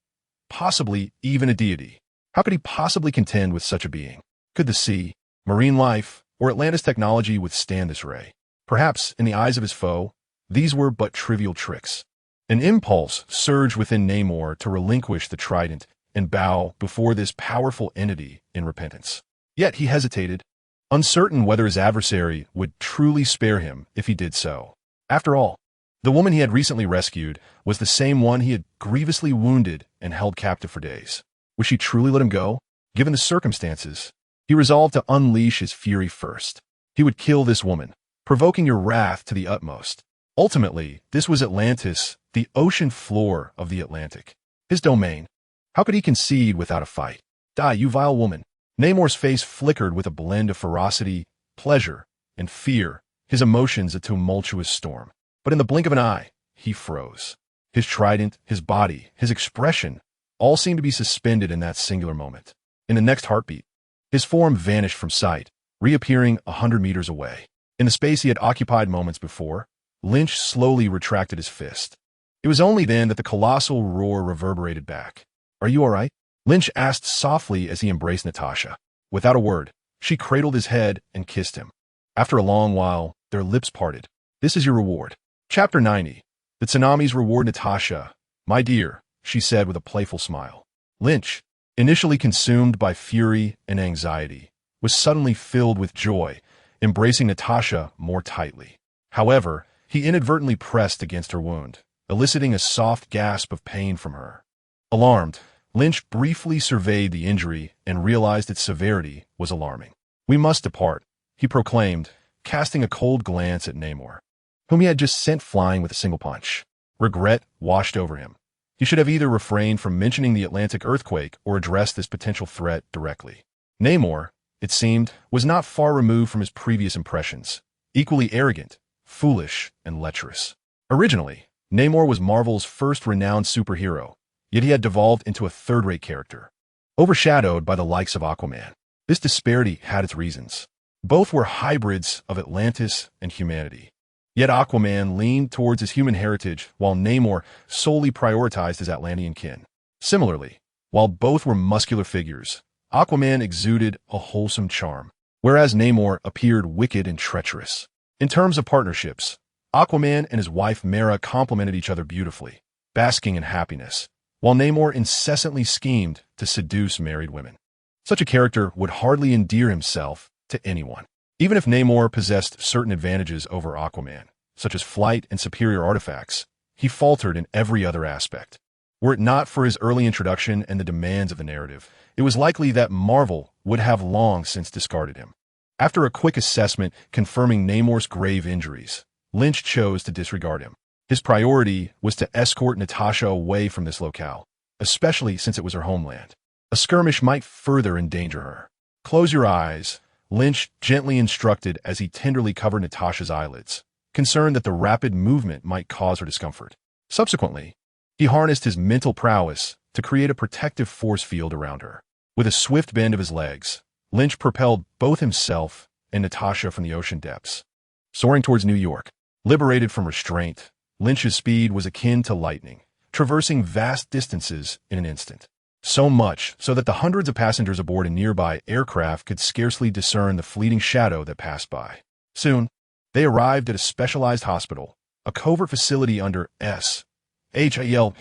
possibly even a deity. How could he possibly contend with such a being? Could the sea, marine life, or Atlantis technology withstand this ray? Perhaps, in the eyes of his foe, these were but trivial tricks. An impulse surged within Namor to relinquish the trident and bow before this powerful entity in repentance. Yet he hesitated, uncertain whether his adversary would truly spare him if he did so. After all, the woman he had recently rescued was the same one he had grievously wounded and held captive for days. Would she truly let him go? Given the circumstances, he resolved to unleash his fury first. He would kill this woman, provoking her wrath to the utmost. Ultimately, this was Atlantis, the ocean floor of the Atlantic, his domain. How could he concede without a fight? Die, you vile woman. Namor's face flickered with a blend of ferocity, pleasure, and fear, his emotions a tumultuous storm. But in the blink of an eye, he froze. His trident, his body, his expression, all seemed to be suspended in that singular moment. In the next heartbeat, his form vanished from sight, reappearing 100 meters away. In the space he had occupied moments before, Lynch slowly retracted his fist. It was only then that the colossal roar reverberated back. Are you all right? Lynch asked softly as he embraced Natasha. Without a word, she cradled his head and kissed him. After a long while, their lips parted. This is your reward. Chapter 90. The tsunamis reward Natasha. My dear, she said with a playful smile. Lynch, initially consumed by fury and anxiety, was suddenly filled with joy, embracing Natasha more tightly. However, he inadvertently pressed against her wound, eliciting a soft gasp of pain from her. Alarmed, Lynch briefly surveyed the injury and realized its severity was alarming. We must depart, he proclaimed, casting a cold glance at Namor, whom he had just sent flying with a single punch. Regret washed over him. He should have either refrained from mentioning the Atlantic earthquake or addressed this potential threat directly. Namor, it seemed, was not far removed from his previous impressions, equally arrogant, foolish, and lecherous. Originally, Namor was Marvel's first renowned superhero, yet he had devolved into a third-rate character. overshadowed by the likes of Aquaman. This disparity had its reasons. Both were hybrids of Atlantis and humanity. Yet Aquaman leaned towards his human heritage, while Namor solely prioritized his Atlantean kin. Similarly, while both were muscular figures, Aquaman exuded a wholesome charm, whereas Namor appeared wicked and treacherous. In terms of partnerships, Aquaman and his wife Mera complemented each other beautifully, basking in happiness, while Namor incessantly schemed to seduce married women. Such a character would hardly endear himself to anyone. Even if Namor possessed certain advantages over Aquaman, such as flight and superior artifacts, he faltered in every other aspect. Were it not for his early introduction and the demands of the narrative, it was likely that Marvel would have long since discarded him. After a quick assessment confirming Namor's grave injuries, Lynch chose to disregard him. His priority was to escort Natasha away from this locale, especially since it was her homeland. A skirmish might further endanger her. "Close your eyes," Lynch gently instructed as he tenderly covered Natasha's eyelids, concerned that the rapid movement might cause her discomfort. Subsequently, he harnessed his mental prowess to create a protective force field around her. With a swift bend of his legs, Lynch propelled both himself and Natasha from the ocean depths. Soaring towards New York, liberated from restraint, Lynch's speed was akin to lightning, traversing vast distances in an instant. So much so that the hundreds of passengers aboard a nearby aircraft could scarcely discern the fleeting shadow that passed by. Soon, they arrived at a specialized hospital, a covert facility under SHIELD,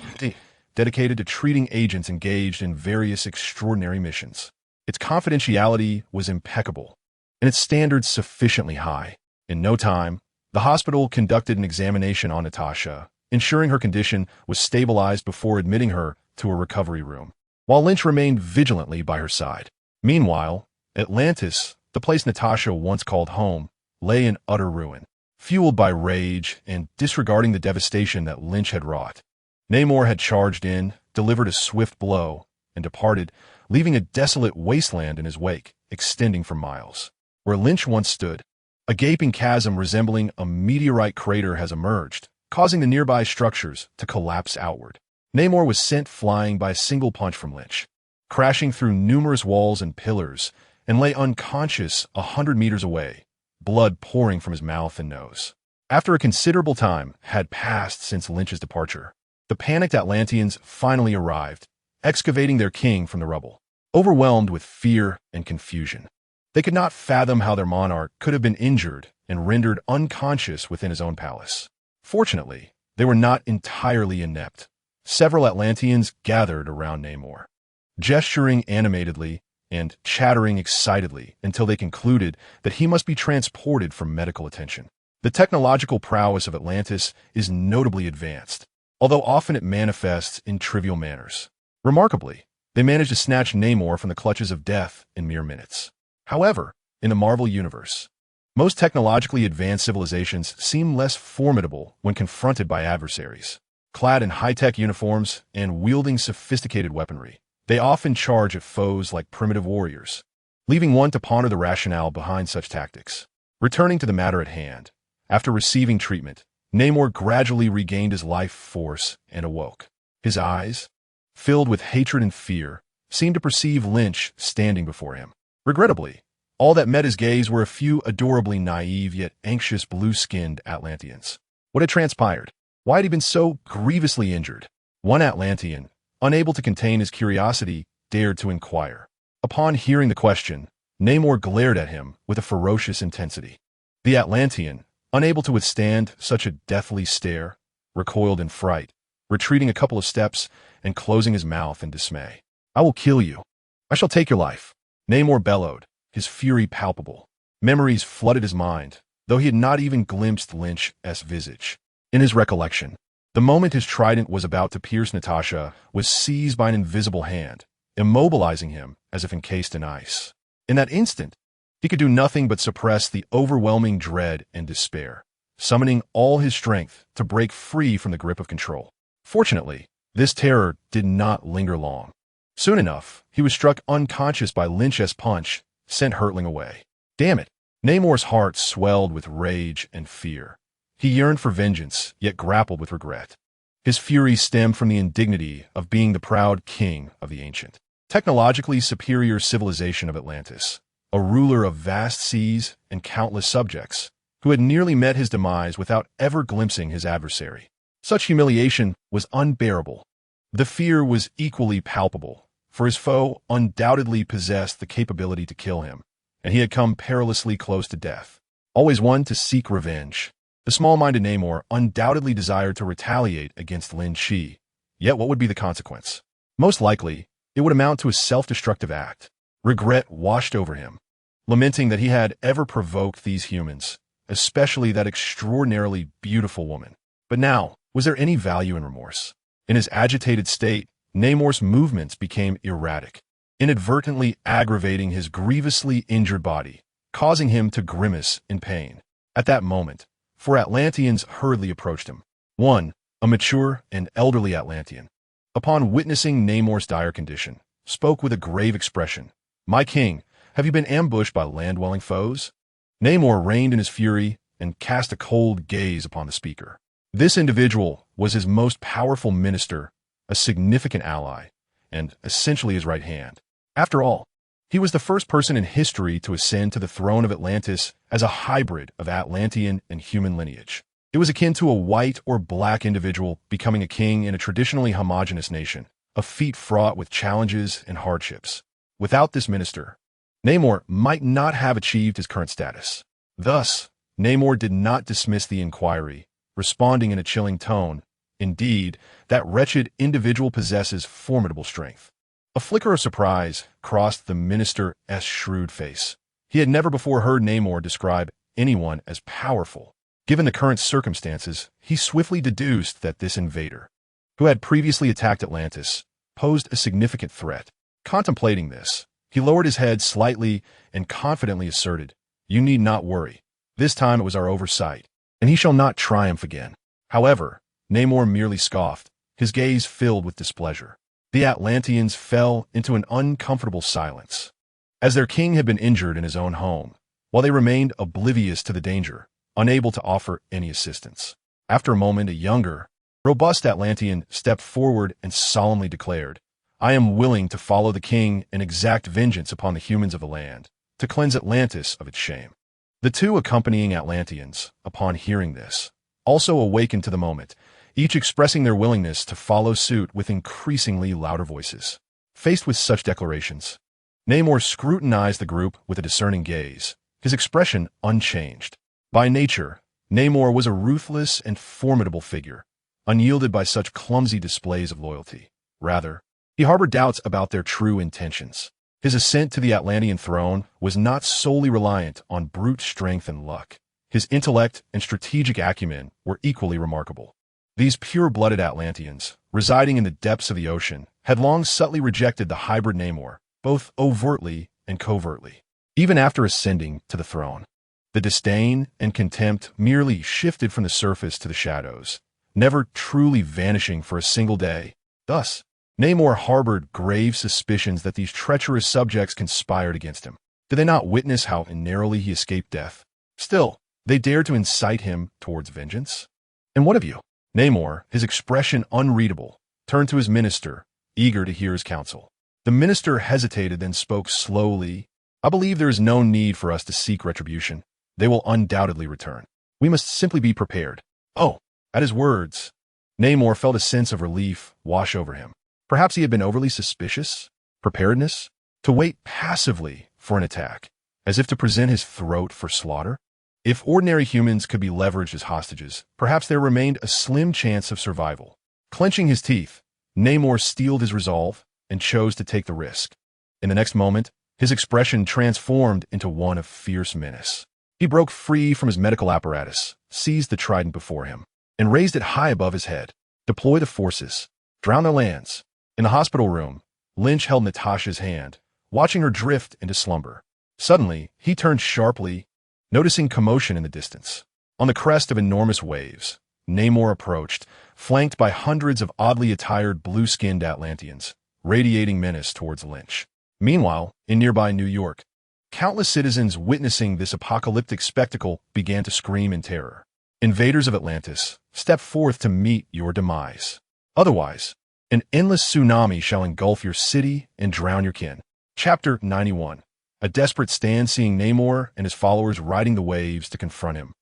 dedicated to treating agents engaged in various extraordinary missions. Its confidentiality was impeccable, and its standards sufficiently high. In no time, the hospital conducted an examination on Natasha, ensuring her condition was stabilized before admitting her to a recovery room, while Lynch remained vigilantly by her side. Meanwhile, Atlantis, the place Natasha once called home, lay in utter ruin, fueled by rage and disregarding the devastation that Lynch had wrought. Namor had charged in, delivered a swift blow, and departed, leaving a desolate wasteland in his wake, extending for miles. Where Lynch once stood, a gaping chasm resembling a meteorite crater has emerged, causing the nearby structures to collapse outward. Namor was sent flying by a single punch from Lynch, crashing through numerous walls and pillars, and lay unconscious 100 meters away, blood pouring from his mouth and nose. After a considerable time had passed since Lynch's departure, the panicked Atlanteans finally arrived, excavating their king from the rubble. Overwhelmed with fear and confusion, they could not fathom how their monarch could have been injured and rendered unconscious within his own palace. Fortunately, they were not entirely inept. Several Atlanteans gathered around Namor, gesturing animatedly and chattering excitedly until they concluded that he must be transported for medical attention. The technological prowess of Atlantis is notably advanced, although often it manifests in trivial manners. Remarkably, they managed to snatch Namor from the clutches of death in mere minutes. However, in the Marvel Universe, most technologically advanced civilizations seem less formidable when confronted by adversaries. Clad in high-tech uniforms and wielding sophisticated weaponry, they often charge at foes like primitive warriors, leaving one to ponder the rationale behind such tactics. Returning to the matter at hand, after receiving treatment, Namor gradually regained his life force and awoke. His eyes, filled with hatred and fear, seemed to perceive Lynch standing before him. Regrettably, all that met his gaze were a few adorably naive yet anxious blue-skinned Atlanteans. What had transpired? Why had he been so grievously injured? One Atlantean, unable to contain his curiosity, dared to inquire. Upon hearing the question, Namor glared at him with a ferocious intensity. The Atlantean, unable to withstand such a deathly stare, recoiled in fright, retreating a couple of steps and closing his mouth in dismay. "I will kill you. I shall take your life," Namor bellowed, his fury palpable. Memories flooded his mind, though he had not even glimpsed Lynch's visage. In his recollection, the moment his trident was about to pierce Natasha was seized by an invisible hand, immobilizing him as if encased in ice. In that instant, he could do nothing but suppress the overwhelming dread and despair, summoning all his strength to break free from the grip of control. Fortunately, this terror did not linger long. Soon enough, he was struck unconscious by Lynch's punch, sent hurtling away. Damn it! Namor's heart swelled with rage and fear. He yearned for vengeance, yet grappled with regret. His fury stemmed from the indignity of being the proud king of the ancient. technologically superior civilization of Atlantis, a ruler of vast seas and countless subjects, who had nearly met his demise without ever glimpsing his adversary. Such humiliation was unbearable. The fear was equally palpable, for his foe undoubtedly possessed the capability to kill him, and he had come perilously close to death. Always one to seek revenge, the small-minded Namor undoubtedly desired to retaliate against Lin Qi. Yet what would be the consequence? Most likely, it would amount to a self-destructive act. Regret washed over him, lamenting that he had ever provoked these humans, especially that extraordinarily beautiful woman. But now, was there any value in remorse? In his agitated state, Namor's movements became erratic, inadvertently aggravating his grievously injured body, causing him to grimace in pain. At that moment, four Atlanteans hurriedly approached him. One, a mature and elderly Atlantean, upon witnessing Namor's dire condition, spoke with a grave expression. "My king, have you been ambushed by land-dwelling foes?" Namor reined in his fury and cast a cold gaze upon the speaker. This individual was his most powerful minister, a significant ally, and essentially his right hand. After all, he was the first person in history to ascend to the throne of Atlantis as a hybrid of Atlantean and human lineage. It was akin to a white or black individual becoming a king in a traditionally homogeneous nation, a feat fraught with challenges and hardships. Without this minister, Namor might not have achieved his current status. Thus, Namor did not dismiss the inquiry, responding in a chilling tone. Indeed, that wretched individual possesses formidable strength. A flicker of surprise crossed the minister's shrewd face. He had never before heard Namor describe anyone as powerful. Given the current circumstances, he swiftly deduced that this invader, who had previously attacked Atlantis, posed a significant threat. Contemplating this, he lowered his head slightly and confidently asserted, "You need not worry. This time it was our oversight, and he shall not triumph again." However, Namor merely scoffed, his gaze filled with displeasure. The Atlanteans fell into an uncomfortable silence, as their king had been injured in his own home, while they remained oblivious to the danger, unable to offer any assistance. After a moment, a younger, robust Atlantean stepped forward and solemnly declared, "I am willing to follow the king and exact vengeance upon the humans of the land, to cleanse Atlantis of its shame." The two accompanying Atlanteans, upon hearing this, also awakened to the moment, each expressing their willingness to follow suit with increasingly louder voices. Faced with such declarations, Namor scrutinized the group with a discerning gaze, his expression unchanged. By nature, Namor was a ruthless and formidable figure, unyielded by such clumsy displays of loyalty. Rather, he harbored doubts about their true intentions. His ascent to the Atlantean throne was not solely reliant on brute strength and luck. His intellect and strategic acumen were equally remarkable. These pure-blooded Atlanteans, residing in the depths of the ocean, had long subtly rejected the hybrid Namor, both overtly and covertly. Even after ascending to the throne, the disdain and contempt merely shifted from the surface to the shadows, never truly vanishing for a single day. Thus, Namor harbored grave suspicions that these treacherous subjects conspired against him. Did they not witness how narrowly he escaped death? Still, they dared to incite him towards vengeance? "And what of you?" Namor, his expression unreadable, turned to his minister, eager to hear his counsel. The minister hesitated, then spoke slowly. "I believe there is no need for us to seek retribution. They will undoubtedly return. We must simply be prepared." Oh, at his words, Namor felt a sense of relief wash over him. Perhaps he had been overly suspicious. Preparedness? To wait passively for an attack, as if to present his throat for slaughter? If ordinary humans could be leveraged as hostages, perhaps there remained a slim chance of survival. Clenching his teeth, Namor steeled his resolve and chose to take the risk. In the next moment, his expression transformed into one of fierce menace. He broke free from his medical apparatus, seized the trident before him, and raised it high above his head. "Deploy the forces. Drown their lands." In the hospital room, Lynch held Natasha's hand, watching her drift into slumber. Suddenly, he turned sharply, noticing commotion in the distance. On the crest of enormous waves, Namor approached, flanked by hundreds of oddly attired blue-skinned Atlanteans, radiating menace towards Lynch. Meanwhile, in nearby New York, countless citizens witnessing this apocalyptic spectacle began to scream in terror. "Invaders of Atlantis, step forth to meet your demise. Otherwise, An endless tsunami shall engulf your city and drown your kin. Chapter 91. A desperate stand seeing Namor and his followers riding the waves to confront him.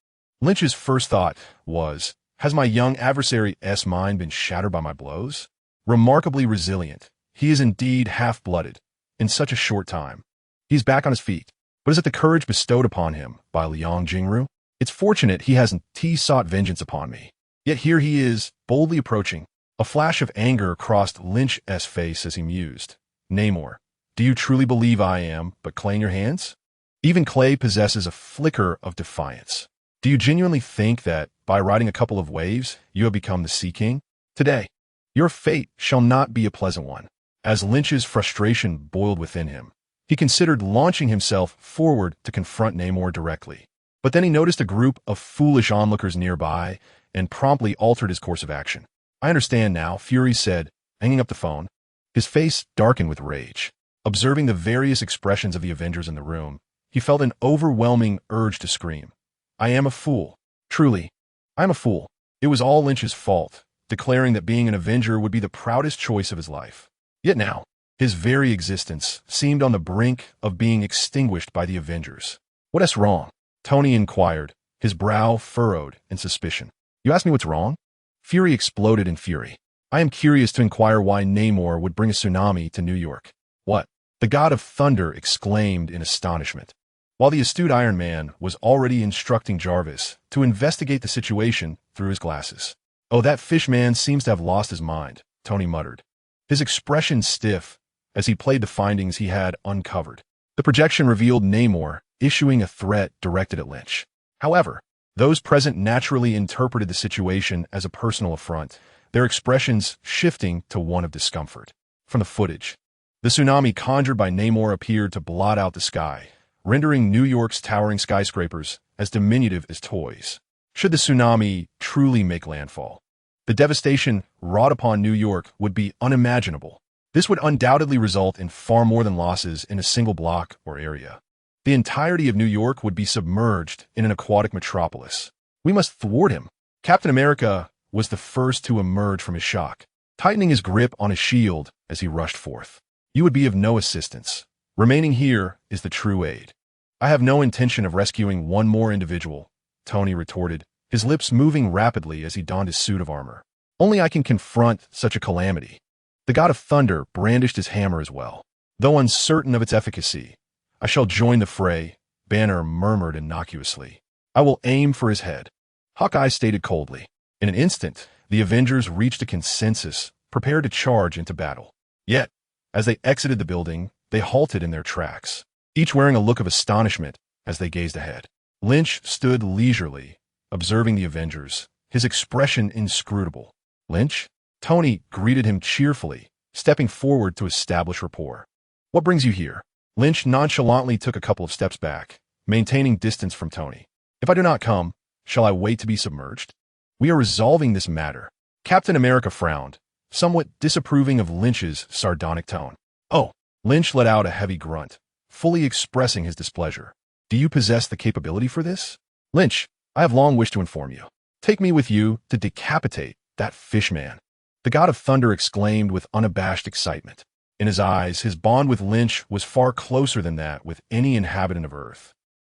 Lynch's first thought was, has my young adversary's mind been shattered by my blows? Remarkably resilient, he is indeed half-blooded in such a short time. He's back on his feet. But is it the courage bestowed upon him by Liang Jingru? It's fortunate he hasn't sought vengeance upon me. Yet here he is, boldly approaching. A flash of anger crossed Lynch's face as he mused. Namor, do you truly believe I am but clay in your hands? Even clay possesses a flicker of defiance. Do you genuinely think that, by riding a couple of waves, you have become the Sea King? Today, your fate shall not be a pleasant one. As Lynch's frustration boiled within him, he considered launching himself forward to confront Namor directly. But then he noticed a group of foolish onlookers nearby and promptly altered his course of action. I understand now, Fury said, hanging up the phone. His face darkened with rage. Observing the various expressions of the Avengers in the room, he felt an overwhelming urge to scream. I am a fool. Truly, I am a fool. It was all Lynch's fault, declaring that being an Avenger would be the proudest choice of his life. Yet now, his very existence seemed on the brink of being extinguished by the Avengers. What's wrong? Tony inquired, his brow furrowed in suspicion. You ask me what's wrong? Fury exploded in fury. I am curious to inquire why Namor would bring a tsunami to New York. What? The God of Thunder exclaimed in astonishment. While the astute Iron Man was already instructing Jarvis to investigate the situation through his glasses. Oh, that fish man seems to have lost his mind, Tony muttered, his expression stiff as he played the findings he had uncovered. The projection revealed Namor issuing a threat directed at Lynch. However, those present naturally interpreted the situation as a personal affront, their expressions shifting to one of discomfort. From the footage, the tsunami conjured by Namor appeared to blot out the sky, rendering New York's towering skyscrapers as diminutive as toys. Should the tsunami truly make landfall, the devastation wrought upon New York would be unimaginable. This would undoubtedly result in far more than losses in a single block or area. The entirety of New York would be submerged in an aquatic metropolis. We must thwart him. Captain America was the first to emerge from his shock, tightening his grip on his shield as he rushed forth. You would be of no assistance. Remaining here is the true aid. I have no intention of rescuing one more individual, Tony retorted, his lips moving rapidly as he donned his suit of armor. Only I can confront such a calamity. The God of Thunder brandished his hammer as well. Though uncertain of its efficacy, I shall join the fray, Banner murmured innocuously. I will aim for his head. Hawkeye stated coldly. In an instant, the Avengers reached a consensus, prepared to charge into battle. Yet, as they exited the building, they halted in their tracks, each wearing a look of astonishment as they gazed ahead. Lynch stood leisurely, observing the Avengers, his expression inscrutable. Lynch? Tony greeted him cheerfully, stepping forward to establish rapport. What brings you here? Lynch nonchalantly took a couple of steps back, maintaining distance from Tony. If I do not come, shall I wait to be submerged? We are resolving this matter. Captain America frowned, somewhat disapproving of Lynch's sardonic tone. Oh, Lynch let out a heavy grunt, fully expressing his displeasure. Do you possess the capability for this? Lynch, I have long wished to inform you. Take me with you to decapitate that fish man. The God of Thunder exclaimed with unabashed excitement. In his eyes, his bond with Lynch was far closer than that with any inhabitant of Earth.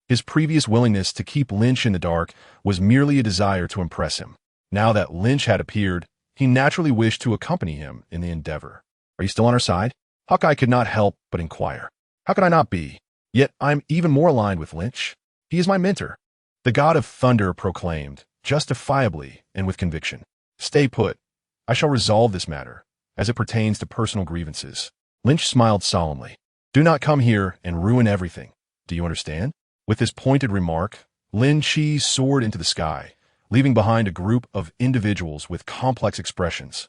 His previous willingness to keep Lynch in the dark was merely a desire to impress him. Now that Lynch had appeared, he naturally wished to accompany him in the endeavor. Are you still on our side? Hawkeye could not help but inquire. How could I not be? Yet I'm even more aligned with Lynch. He is my mentor. The God of Thunder proclaimed, justifiably and with conviction. Stay put. I shall resolve this matter, as it pertains to personal grievances. Lynch smiled solemnly. Do not come here and ruin everything. Do you understand? With this pointed remark, Lin Qi soared into the sky, leaving behind a group of individuals with complex expressions.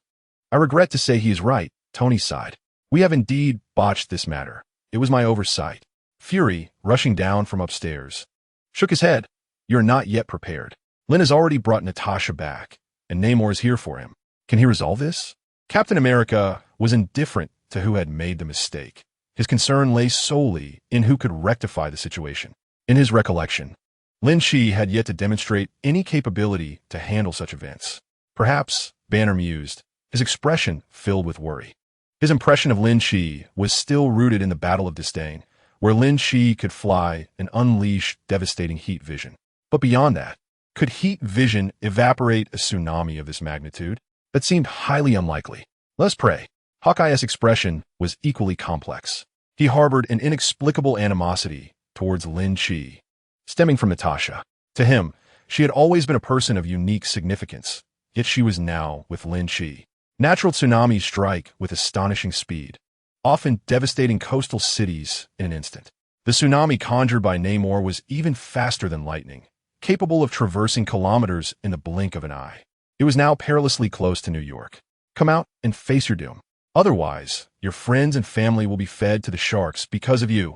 I regret to say he is right, Tony sighed. We have indeed botched this matter. It was my oversight. Fury, rushing down from upstairs, shook his head. You're not yet prepared. Lin has already brought Natasha back, and Namor is here for him. Can he resolve this? Captain America was indifferent to who had made the mistake. His concern lay solely in who could rectify the situation. In his recollection, Lin Qi had yet to demonstrate any capability to handle such events. Perhaps, Banner mused, his expression filled with worry. His impression of Lin Qi was still rooted in the Battle of Disdain, where Lin Qi could fly and unleash devastating heat vision. But beyond that, could heat vision evaporate a tsunami of this magnitude? That seemed highly unlikely. Let's pray. Hawkeye's expression was equally complex. He harbored an inexplicable animosity towards Lin Qi, stemming from Natasha. To him, she had always been a person of unique significance, yet she was now with Lin Qi. Natural tsunamis strike with astonishing speed, often devastating coastal cities in an instant. The tsunami conjured by Namor was even faster than lightning, capable of traversing kilometers in the blink of an eye. It was now perilously close to New York. Come out and face your doom. Otherwise, your friends and family will be fed to the sharks because of you.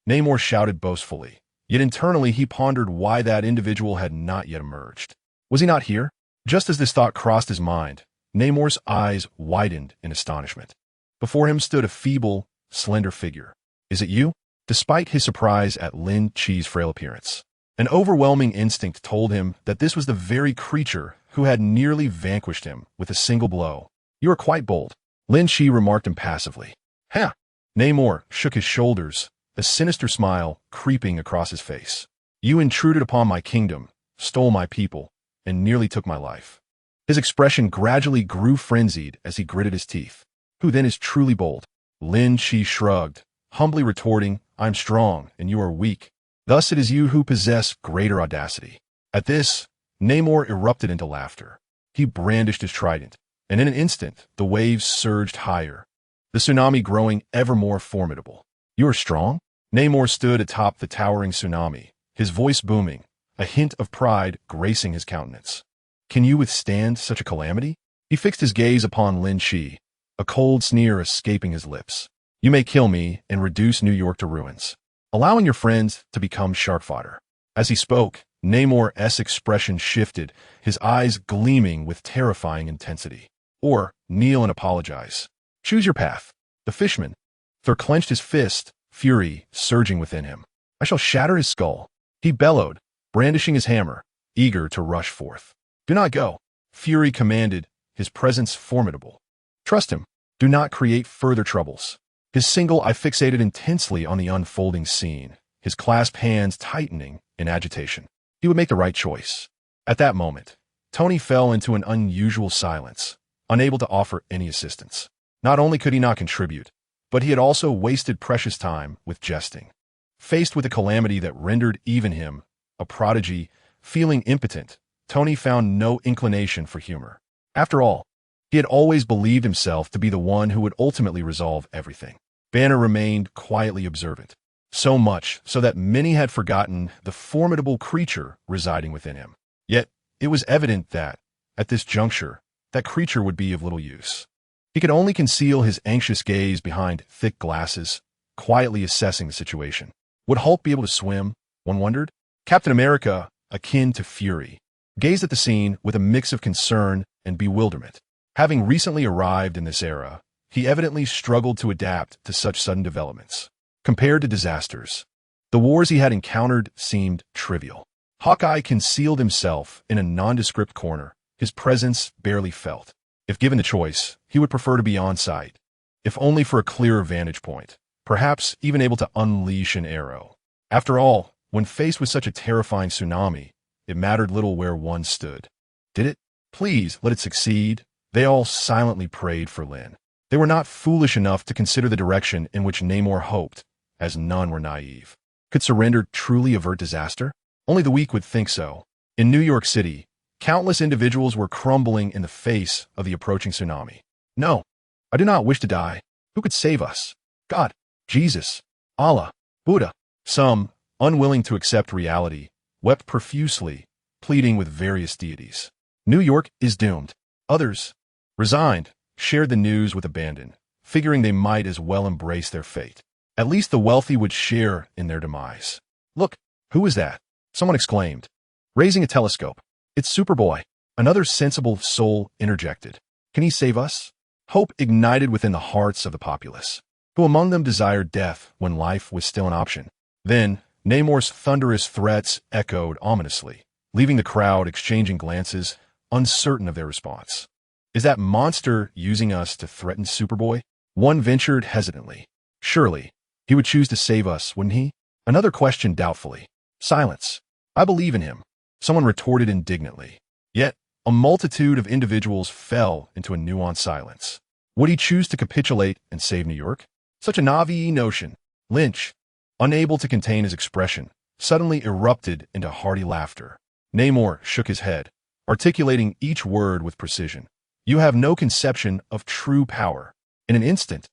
Namor shouted boastfully, yet internally he pondered why that individual had not yet emerged. Was he not here? Just as this thought crossed his mind, Namor's eyes widened in astonishment. Before him stood a feeble, slender figure. Is it you? Despite his surprise at Lin Qi's frail appearance, an overwhelming instinct told him that this was the very creature who had nearly vanquished him with a single blow. You are quite bold, Lin Qi remarked impassively. Huh! Namor shook his shoulders, a sinister smile creeping across his face. You intruded upon my kingdom, stole my people, and nearly took my life. His expression gradually grew frenzied as he gritted his teeth. Who then is truly bold? Lin Qi shrugged, humbly retorting, I'm strong, and you are weak. Thus it is you who possess greater audacity. At this, Namor erupted into laughter. He brandished his trident, and in an instant, the waves surged higher, the tsunami growing ever more formidable. You are strong? Namor stood atop the towering tsunami, his voice booming, a hint of pride gracing his countenance. Can you withstand such a calamity? He fixed his gaze upon Lin Qi, a cold sneer escaping his lips. You may kill me and reduce New York to ruins, allowing your friends to become shark fodder. As he spoke, Namor's expression shifted, his eyes gleaming with terrifying intensity. Or, kneel and apologize. Choose your path. The fishman. Thor clenched his fist, fury surging within him. I shall shatter his skull. He bellowed, brandishing his hammer, eager to rush forth. Do not go, Fury commanded, his presence formidable. Trust him. Do not create further troubles. His single eye fixated intensely on the unfolding scene, his clasped hands tightening in agitation. He would make the right choice. At that moment, Tony fell into an unusual silence, unable to offer any assistance. Not only could he not contribute, but he had also wasted precious time with jesting. Faced with a calamity that rendered even him, a prodigy, feeling impotent, Tony found no inclination for humor. After all, he had always believed himself to be the one who would ultimately resolve everything. Banner remained quietly observant, so much so that many had forgotten the formidable creature residing within him. Yet, it was evident that, at this juncture, that creature would be of little use. He could only conceal his anxious gaze behind thick glasses, quietly assessing the situation. Would Hulk be able to swim? One wondered. Captain America, akin to Fury, gazed at the scene with a mix of concern and bewilderment. Having recently arrived in this era, he evidently struggled to adapt to such sudden developments. Compared to disasters, the wars he had encountered seemed trivial. Hawkeye concealed himself in a nondescript corner, his presence barely felt. If given the choice, he would prefer to be on site, if only for a clearer vantage point, perhaps even able to unleash an arrow. After all, when faced with such a terrifying tsunami, it mattered little where one stood. Did it? Please let it succeed. They all silently prayed for Lin. They were not foolish enough to consider the direction in which Namor hoped, as none were naive. Could surrender truly avert disaster? Only the weak would think so. In New York City, countless individuals were crumbling in the face of the approaching tsunami. No, I do not wish to die. Who could save us? God, Jesus, Allah, Buddha. Some, unwilling to accept reality, wept profusely, pleading with various deities. New York is doomed. Others, resigned, shared the news with abandon, figuring they might as well embrace their fate. At least the wealthy would share in their demise. Look, who is that? Someone exclaimed, raising a telescope. It's Superboy. Another sensible soul interjected. Can he save us? Hope ignited within the hearts of the populace, who among them desired death when life was still an option. Then, Namor's thunderous threats echoed ominously, leaving the crowd exchanging glances, uncertain of their response. Is that monster using us to threaten Superboy? One ventured hesitantly. Surely, he would choose to save us, wouldn't he? Another questioned doubtfully. Silence. I believe in him, someone retorted indignantly. Yet, a multitude of individuals fell into a nuanced silence. Would he choose to capitulate and save New York? Such a naive notion. Lynch, unable to contain his expression, suddenly erupted into hearty laughter. Namor shook his head, articulating each word with precision. You have no conception of true power. In an instant,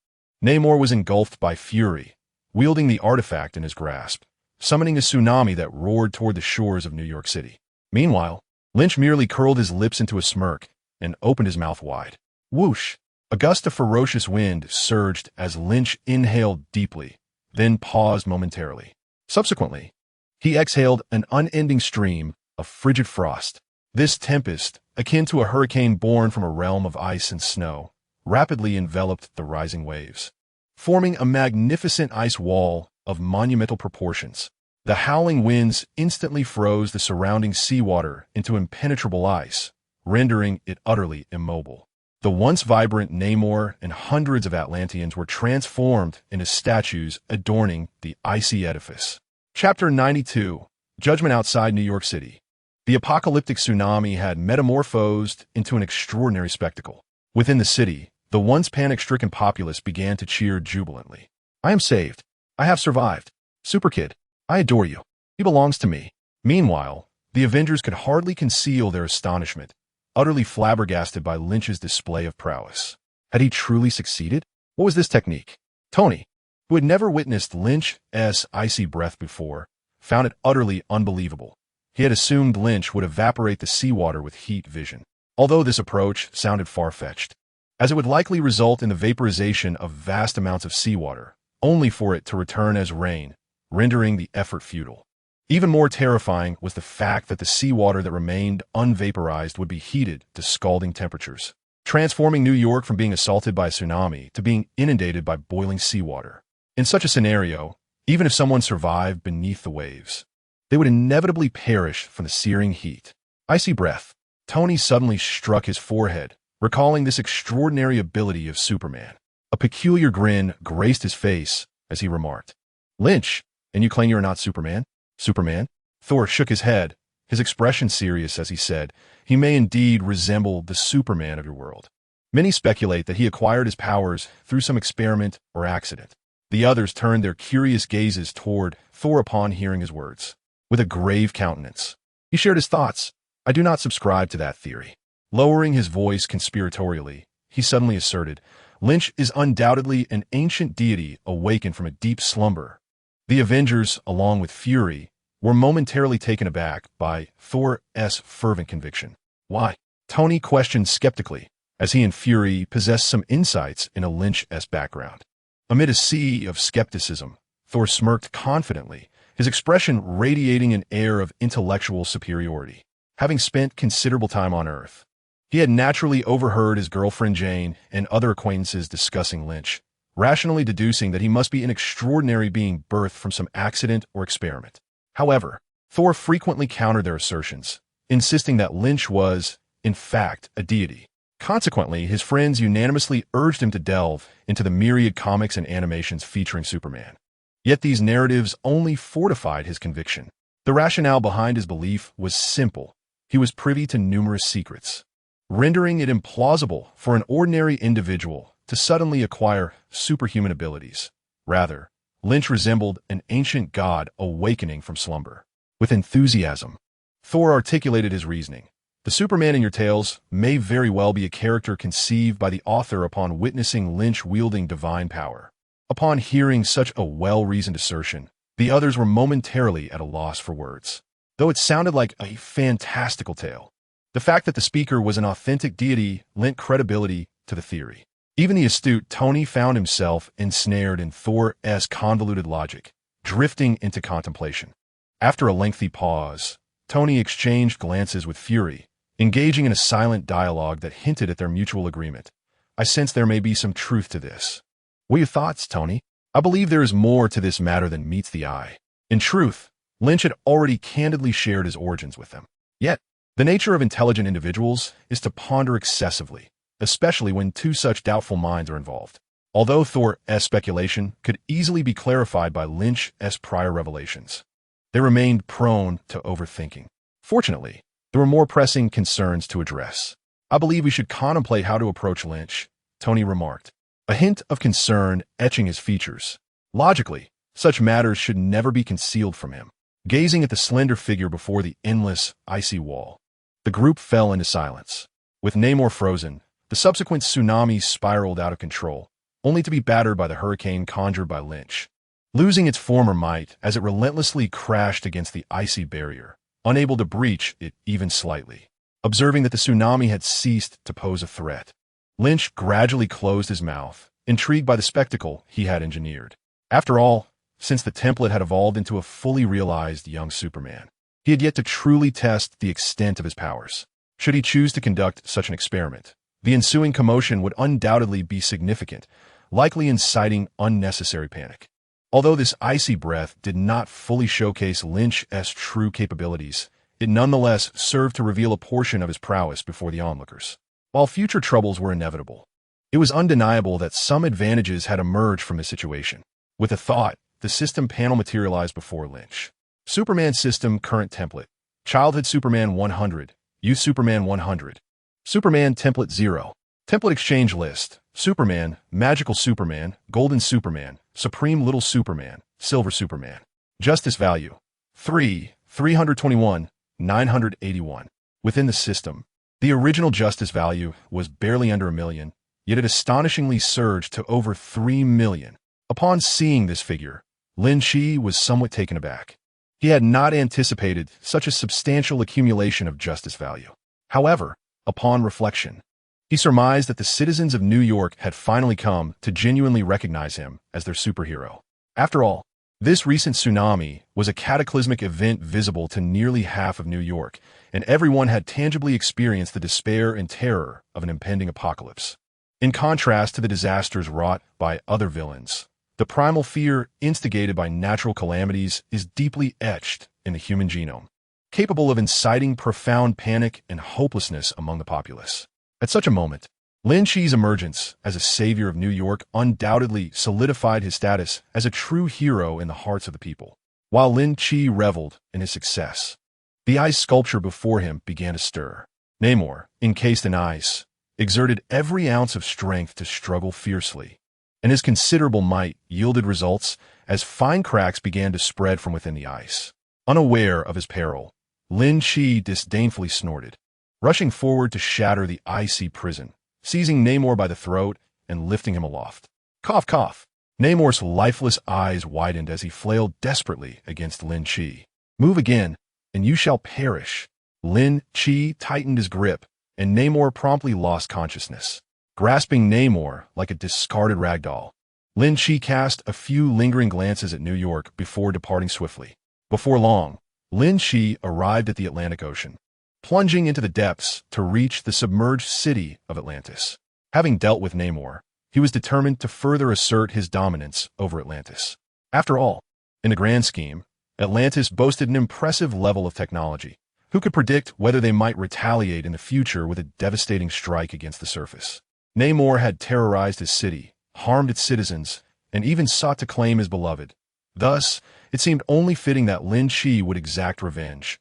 Namor was engulfed by fury, wielding the artifact in his grasp, summoning a tsunami that roared toward the shores of New York City. Meanwhile, Lynch merely curled his lips into a smirk and opened his mouth wide. Whoosh! A gust of ferocious wind surged as Lynch inhaled deeply, then paused momentarily. Subsequently, he exhaled an unending stream of frigid frost. This tempest, akin to a hurricane born from a realm of ice and snow, rapidly enveloped the rising waves, forming a magnificent ice wall of monumental proportions. The howling winds instantly froze the surrounding seawater into impenetrable ice, rendering it utterly immobile. The once vibrant Namor and hundreds of Atlanteans were transformed into statues adorning the icy edifice. Chapter 92. Judgment outside New York City. The apocalyptic tsunami had metamorphosed into an extraordinary spectacle. Within the city, the once panic-stricken populace began to cheer jubilantly. I am saved. I have survived. Super Kid, I adore you. He belongs to me. Meanwhile, the Avengers could hardly conceal their astonishment, utterly flabbergasted by Lynch's display of prowess. Had he truly succeeded? What was this technique? Tony, who had never witnessed Lynch's icy breath before, found it utterly unbelievable. He had assumed Lynch would evaporate the seawater with heat vision, although this approach sounded far-fetched, as it would likely result in the vaporization of vast amounts of seawater, only for it to return as rain, rendering the effort futile. Even more terrifying was the fact that the seawater that remained unvaporized would be heated to scalding temperatures, transforming New York from being assaulted by a tsunami to being inundated by boiling seawater. In such a scenario, even if someone survived beneath the waves, they would inevitably perish from the searing heat. Icy breath. Tony suddenly struck his forehead, recalling this extraordinary ability of Superman. A peculiar grin graced his face as he remarked, Lynch, and you claim you're not Superman? Superman? Thor shook his head, his expression serious as he said, he may indeed resemble the Superman of your world. Many speculate that he acquired his powers through some experiment or accident. The others turned their curious gazes toward Thor upon hearing his words. With a grave countenance, he shared his thoughts. I do not subscribe to that theory. Lowering his voice conspiratorially, he suddenly asserted, Lynch is undoubtedly an ancient deity awakened from a deep slumber. The Avengers, along with Fury, were momentarily taken aback by Thor's fervent conviction. Why? Tony questioned skeptically, as he and Fury possessed some insights into Lynch's background. Amid a sea of skepticism, Thor smirked confidently, his expression radiating an air of intellectual superiority. Having spent considerable time on Earth, he had naturally overheard his girlfriend Jane and other acquaintances discussing Lynch, rationally deducing that he must be an extraordinary being birthed from some accident or experiment. However, Thor frequently countered their assertions, insisting that Lynch was, in fact, a deity. Consequently, his friends unanimously urged him to delve into the myriad comics and animations featuring Superman. Yet these narratives only fortified his conviction. The rationale behind his belief was simple. He was privy to numerous secrets, rendering it implausible for an ordinary individual to suddenly acquire superhuman abilities. Rather, Lynch resembled an ancient god awakening from slumber. With enthusiasm, Thor articulated his reasoning. The Superman in your tales may very well be a character conceived by the author upon witnessing Lynch wielding divine power. Upon hearing such a well-reasoned assertion, the others were momentarily at a loss for words. Though it sounded like a fantastical tale, the fact that the speaker was an authentic deity lent credibility to the theory. Even the astute Tony found himself ensnared in Thor's convoluted logic, drifting into contemplation. After a lengthy pause, Tony exchanged glances with Fury, engaging in a silent dialogue that hinted at their mutual agreement. I sense there may be some truth to this. What are your thoughts, Tony? I believe there is more to this matter than meets the eye. In truth, Lynch had already candidly shared his origins with them. Yet, the nature of intelligent individuals is to ponder excessively, especially when two such doubtful minds are involved. Although Thor's speculation could easily be clarified by Lin Qi's prior revelations, they remained prone to overthinking. Fortunately, there were more pressing concerns to address. "I believe we should contemplate how to approach Lin Qi," Tony remarked, a hint of concern etching his features. Logically, such matters should never be concealed from him. Gazing at the slender figure before the endless, icy wall, the group fell into silence. With Namor frozen, the subsequent tsunami spiraled out of control, only to be battered by the hurricane conjured by Lin Qi, losing its former might as it relentlessly crashed against the icy barrier, unable to breach it even slightly. Observing that the tsunami had ceased to pose a threat, Lin Qi gradually closed his mouth, intrigued by the spectacle he had engineered. After all, since the template had evolved into a fully realized young Superman, he had yet to truly test the extent of his powers. Should he choose to conduct such an experiment, the ensuing commotion would undoubtedly be significant, likely inciting unnecessary panic. Although this icy breath did not fully showcase Lin Qi's true capabilities, it nonetheless served to reveal a portion of his prowess before the onlookers. While future troubles were inevitable, it was undeniable that some advantages had emerged from this situation. With a thought, the system panel materialized before Lin Qi. Superman System Current Template. Childhood Superman 100. Youth Superman 100. Superman Template 0. Template Exchange List. Superman, Magical Superman, Golden Superman, Supreme Little Superman, Silver Superman. Justice Value. 321, 981. Within the system, the original justice value was barely under 1 million, yet it astonishingly surged to over 3 million. Upon seeing this figure, Lin Qi was somewhat taken aback. He had not anticipated such a substantial accumulation of justice value. However, upon reflection, he surmised that the citizens of New York had finally come to genuinely recognize him as their superhero. After all, this recent tsunami was a cataclysmic event visible to nearly half of New York, and everyone had tangibly experienced the despair and terror of an impending apocalypse. In contrast to the disasters wrought by other villains, the primal fear instigated by natural calamities is deeply etched in the human genome, capable of inciting profound panic and hopelessness among the populace. At such a moment, Lin Qi's emergence as a savior of New York undoubtedly solidified his status as a true hero in the hearts of the people. While Lin Qi reveled in his success, the ice sculpture before him began to stir. Namor, encased in ice, exerted every ounce of strength to struggle fiercely, and his considerable might yielded results as fine cracks began to spread from within the ice. Unaware of his peril, Lin Qi disdainfully snorted, rushing forward to shatter the icy prison, seizing Namor by the throat and lifting him aloft. Cough, cough. Namor's lifeless eyes widened as he flailed desperately against Lin Qi. Move again, and you shall perish. Lin Qi tightened his grip, and Namor promptly lost consciousness. Grasping Namor like a discarded ragdoll, Lin Qi cast a few lingering glances at New York before departing swiftly. Before long, Lin Qi arrived at the Atlantic Ocean, plunging into the depths to reach the submerged city of Atlantis. Having dealt with Namor, he was determined to further assert his dominance over Atlantis. After all, in the grand scheme, Atlantis boasted an impressive level of technology. Who could predict whether they might retaliate in the future with a devastating strike against the surface? Namor had terrorized his city, harmed its citizens, and even sought to claim his beloved. Thus, it seemed only fitting that Lin Qi would exact revenge,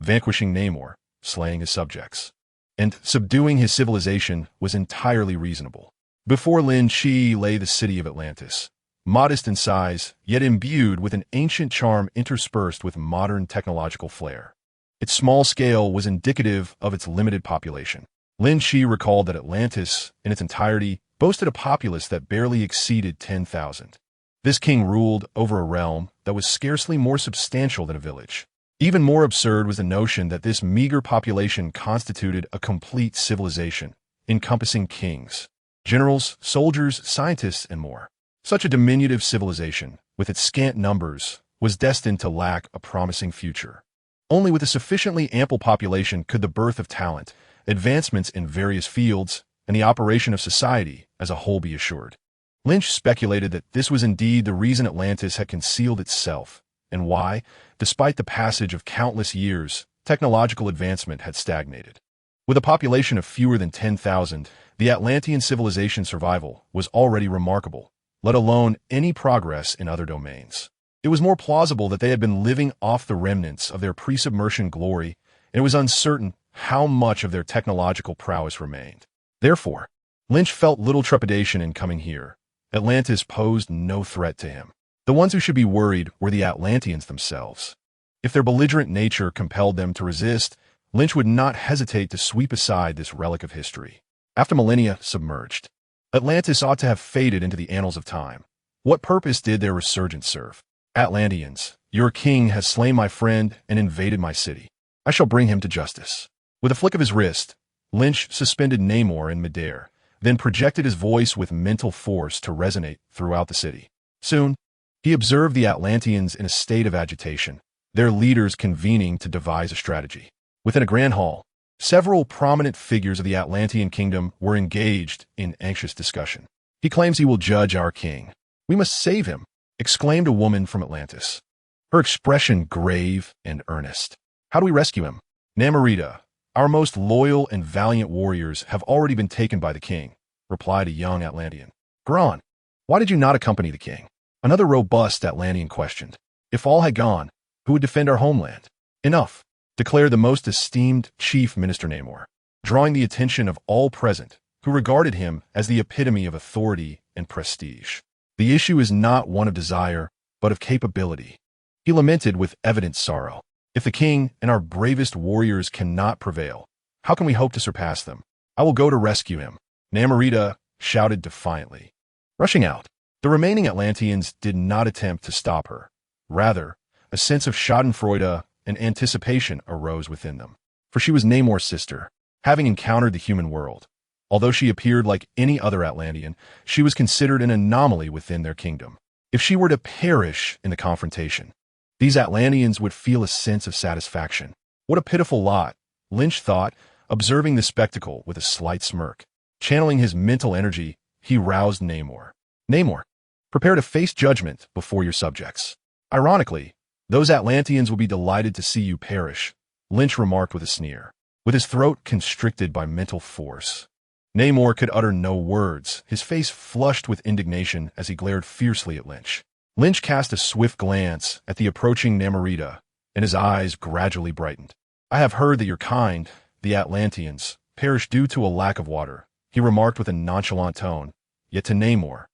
vanquishing Namor, slaying his subjects, and subduing his civilization was entirely reasonable. Before Lin Qi lay the city of Atlantis, modest in size, yet imbued with an ancient charm interspersed with modern technological flair. Its small scale was indicative of its limited population. Lin Qi recalled that Atlantis, in its entirety, boasted a populace that barely exceeded 10,000. This king ruled over a realm that was scarcely more substantial than a village. Even more absurd was the notion that this meager population constituted a complete civilization, encompassing kings, generals, soldiers, scientists, and more. Such a diminutive civilization, with its scant numbers, was destined to lack a promising future. Only with a sufficiently ample population could the birth of talent, advancements in various fields, and the operation of society as a whole be assured. Lynch speculated that this was indeed the reason Atlantis had concealed itself, and why, despite the passage of countless years, technological advancement had stagnated. With a population of fewer than 10,000, the Atlantean civilization survival was already remarkable, let alone any progress in other domains. It was more plausible that they had been living off the remnants of their pre-submersion glory, and it was uncertain how much of their technological prowess remained. Therefore, Lynch felt little trepidation in coming here. Atlantis posed no threat to him. The ones who should be worried were the Atlanteans themselves. If their belligerent nature compelled them to resist, Lynch would not hesitate to sweep aside this relic of history. After millennia submerged, Atlantis ought to have faded into the annals of time. What purpose did their resurgence serve? Atlanteans, your king has slain my friend and invaded my city. I shall bring him to justice. With a flick of his wrist, Lynch suspended Namor in midair, then projected his voice with mental force to resonate throughout the city. Soon, he observed the Atlanteans in a state of agitation, their leaders convening to devise a strategy. Within a grand hall, several prominent figures of the Atlantean kingdom were engaged in anxious discussion. He claims he will judge our king. We must save him, exclaimed a woman from Atlantis, her expression grave and earnest. How do we rescue him? Namorita, our most loyal and valiant warriors have already been taken by the king, replied a young Atlantean. Gron, why did you not accompany the king? Another robust Atlantean questioned. If all had gone, who would defend our homeland? Enough, declared the most esteemed Chief Minister Namor, drawing the attention of all present, who regarded him as the epitome of authority and prestige. The issue is not one of desire, but of capability. He lamented with evident sorrow. If the king and our bravest warriors cannot prevail, how can we hope to surpass them? I will go to rescue him, Namorita shouted defiantly. Rushing out, the remaining Atlanteans did not attempt to stop her. Rather, a sense of schadenfreude and anticipation arose within them. For she was Namor's sister, having encountered the human world. Although she appeared like any other Atlantean, she was considered an anomaly within their kingdom. If she were to perish in the confrontation, these Atlanteans would feel a sense of satisfaction. What a pitiful lot, Lynch thought, observing the spectacle with a slight smirk. Channeling his mental energy, he roused Namor. Namor, prepare to face judgment before your subjects. Ironically, those Atlanteans will be delighted to see you perish, Lynch remarked with a sneer, with his throat constricted by mental force. Namor could utter no words, his face flushed with indignation as he glared fiercely at Lynch. Lynch cast a swift glance at the approaching Namorita, and his eyes gradually brightened. I have heard that your kind, the Atlanteans, perished due to a lack of water, he remarked with a nonchalant tone, yet to Namor,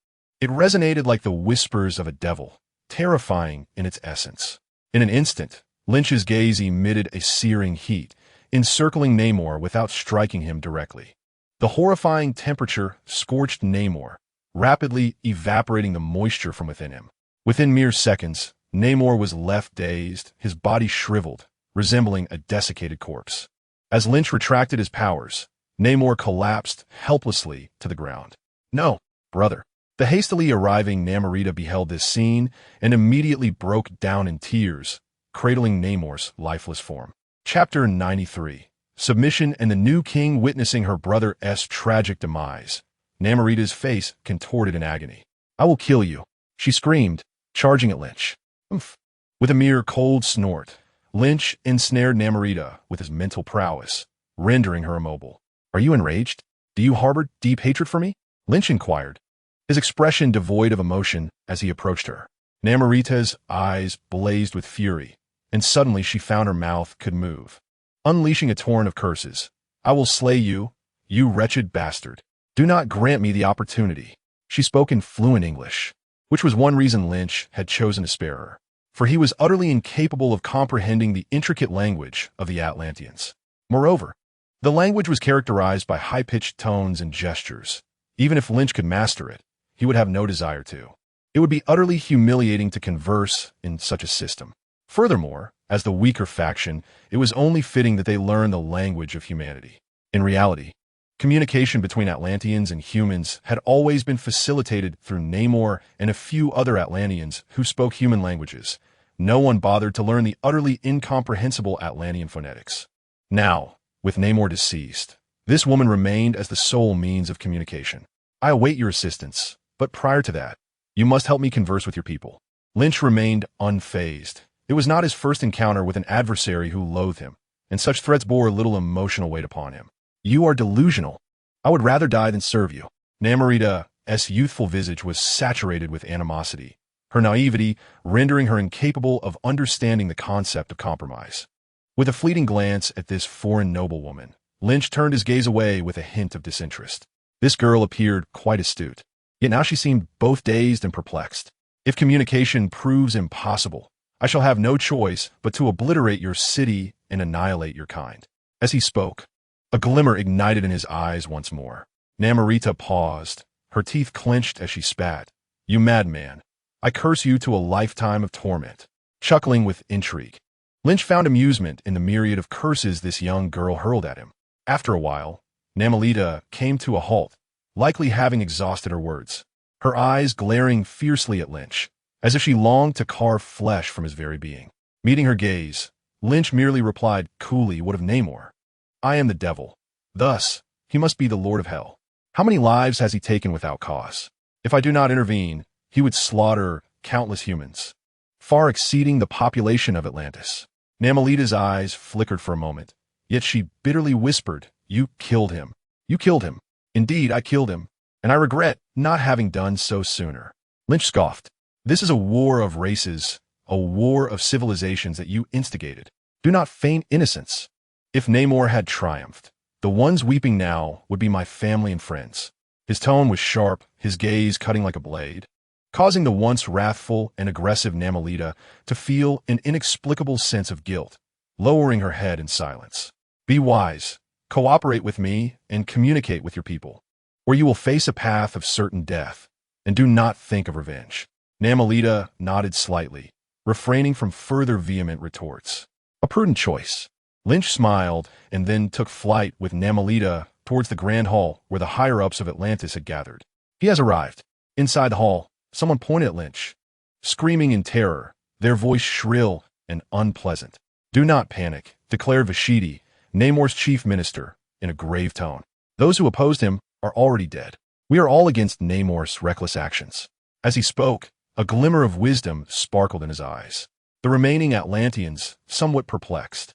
it resonated like the whispers of a devil, terrifying in its essence. In an instant, Lynch's gaze emitted a searing heat, encircling Namor without striking him directly. The horrifying temperature scorched Namor, rapidly evaporating the moisture from within him. Within mere seconds, Namor was left dazed, his body shriveled, resembling a desiccated corpse. As Lynch retracted his powers, Namor collapsed helplessly to the ground. No, brother. The hastily arriving Namorita beheld this scene and immediately broke down in tears, cradling Namor's lifeless form. Chapter 93. Submission and the new king witnessing her brother's tragic demise. Namorita's face contorted in agony. I will kill you, she screamed, charging at Lynch. Oomph. With a mere cold snort, Lynch ensnared Namorita with his mental prowess, rendering her immobile. Are you enraged? Do you harbor deep hatred for me? Lynch inquired, his expression devoid of emotion as he approached her. Namorita's eyes blazed with fury, and suddenly she found her mouth could move. Unleashing a torrent of curses, I will slay you, you wretched bastard. Do not grant me the opportunity. She spoke in fluent English, which was one reason Lynch had chosen to spare her, for he was utterly incapable of comprehending the intricate language of the Atlanteans. Moreover, the language was characterized by high-pitched tones and gestures. Even if Lynch could master it, he would have no desire to. It would be utterly humiliating to converse in such a system. Furthermore, as the weaker faction, it was only fitting that they learn the language of humanity. In reality, communication between Atlanteans and humans had always been facilitated through Namor and a few other Atlanteans who spoke human languages. No one bothered to learn the utterly incomprehensible Atlantean phonetics. Now, with Namor deceased, this woman remained as the sole means of communication. I await your assistance, but prior to that, you must help me converse with your people. Lynch remained unfazed. It was not his first encounter with an adversary who loathed him, and such threats bore little emotional weight upon him. You are delusional. I would rather die than serve you. Namorita's youthful visage was saturated with animosity, her naivety rendering her incapable of understanding the concept of compromise. With a fleeting glance at this foreign noblewoman, Lynch turned his gaze away with a hint of disinterest. This girl appeared quite astute, yet now she seemed both dazed and perplexed. If communication proves impossible, I shall have no choice but to obliterate your city and annihilate your kind. As he spoke, a glimmer ignited in his eyes once more. Namorita paused, her teeth clenched as she spat. You madman, I curse you to a lifetime of torment. Chuckling with intrigue, Lynch found amusement in the myriad of curses this young girl hurled at him. After a while, Namorita came to a halt, likely having exhausted her words, her eyes glaring fiercely at Lynch, as if she longed to carve flesh from his very being. Meeting her gaze, Lynch merely replied coolly what of Namor? I am the devil. Thus, he must be the Lord of Hell. How many lives has he taken without cause? If I do not intervene, he would slaughter countless humans, far exceeding the population of Atlantis. Namorita's eyes flickered for a moment, yet she bitterly whispered, You killed him. You killed him. Indeed, I killed him, and I regret not having done so sooner. Lynch scoffed. This is a war of races, a war of civilizations that you instigated. Do not feign innocence. If Namor had triumphed, the ones weeping now would be my family and friends. His tone was sharp, his gaze cutting like a blade, causing the once wrathful and aggressive Namorita to feel an inexplicable sense of guilt, lowering her head in silence. Be wise, cooperate with me, and communicate with your people, or you will face a path of certain death, and do not think of revenge. Namorita nodded slightly, refraining from further vehement retorts. A prudent choice. Lynch smiled and then took flight with Namorita towards the grand hall where the higher-ups of Atlantis had gathered. He has arrived. Inside the hall, someone pointed at Lynch, screaming in terror, their voice shrill and unpleasant. Do not panic, declared Vashidi, Namor's chief minister, in a grave tone. Those who opposed him are already dead. We are all against Namor's reckless actions. As he spoke, a glimmer of wisdom sparkled in his eyes. The remaining Atlanteans, somewhat perplexed,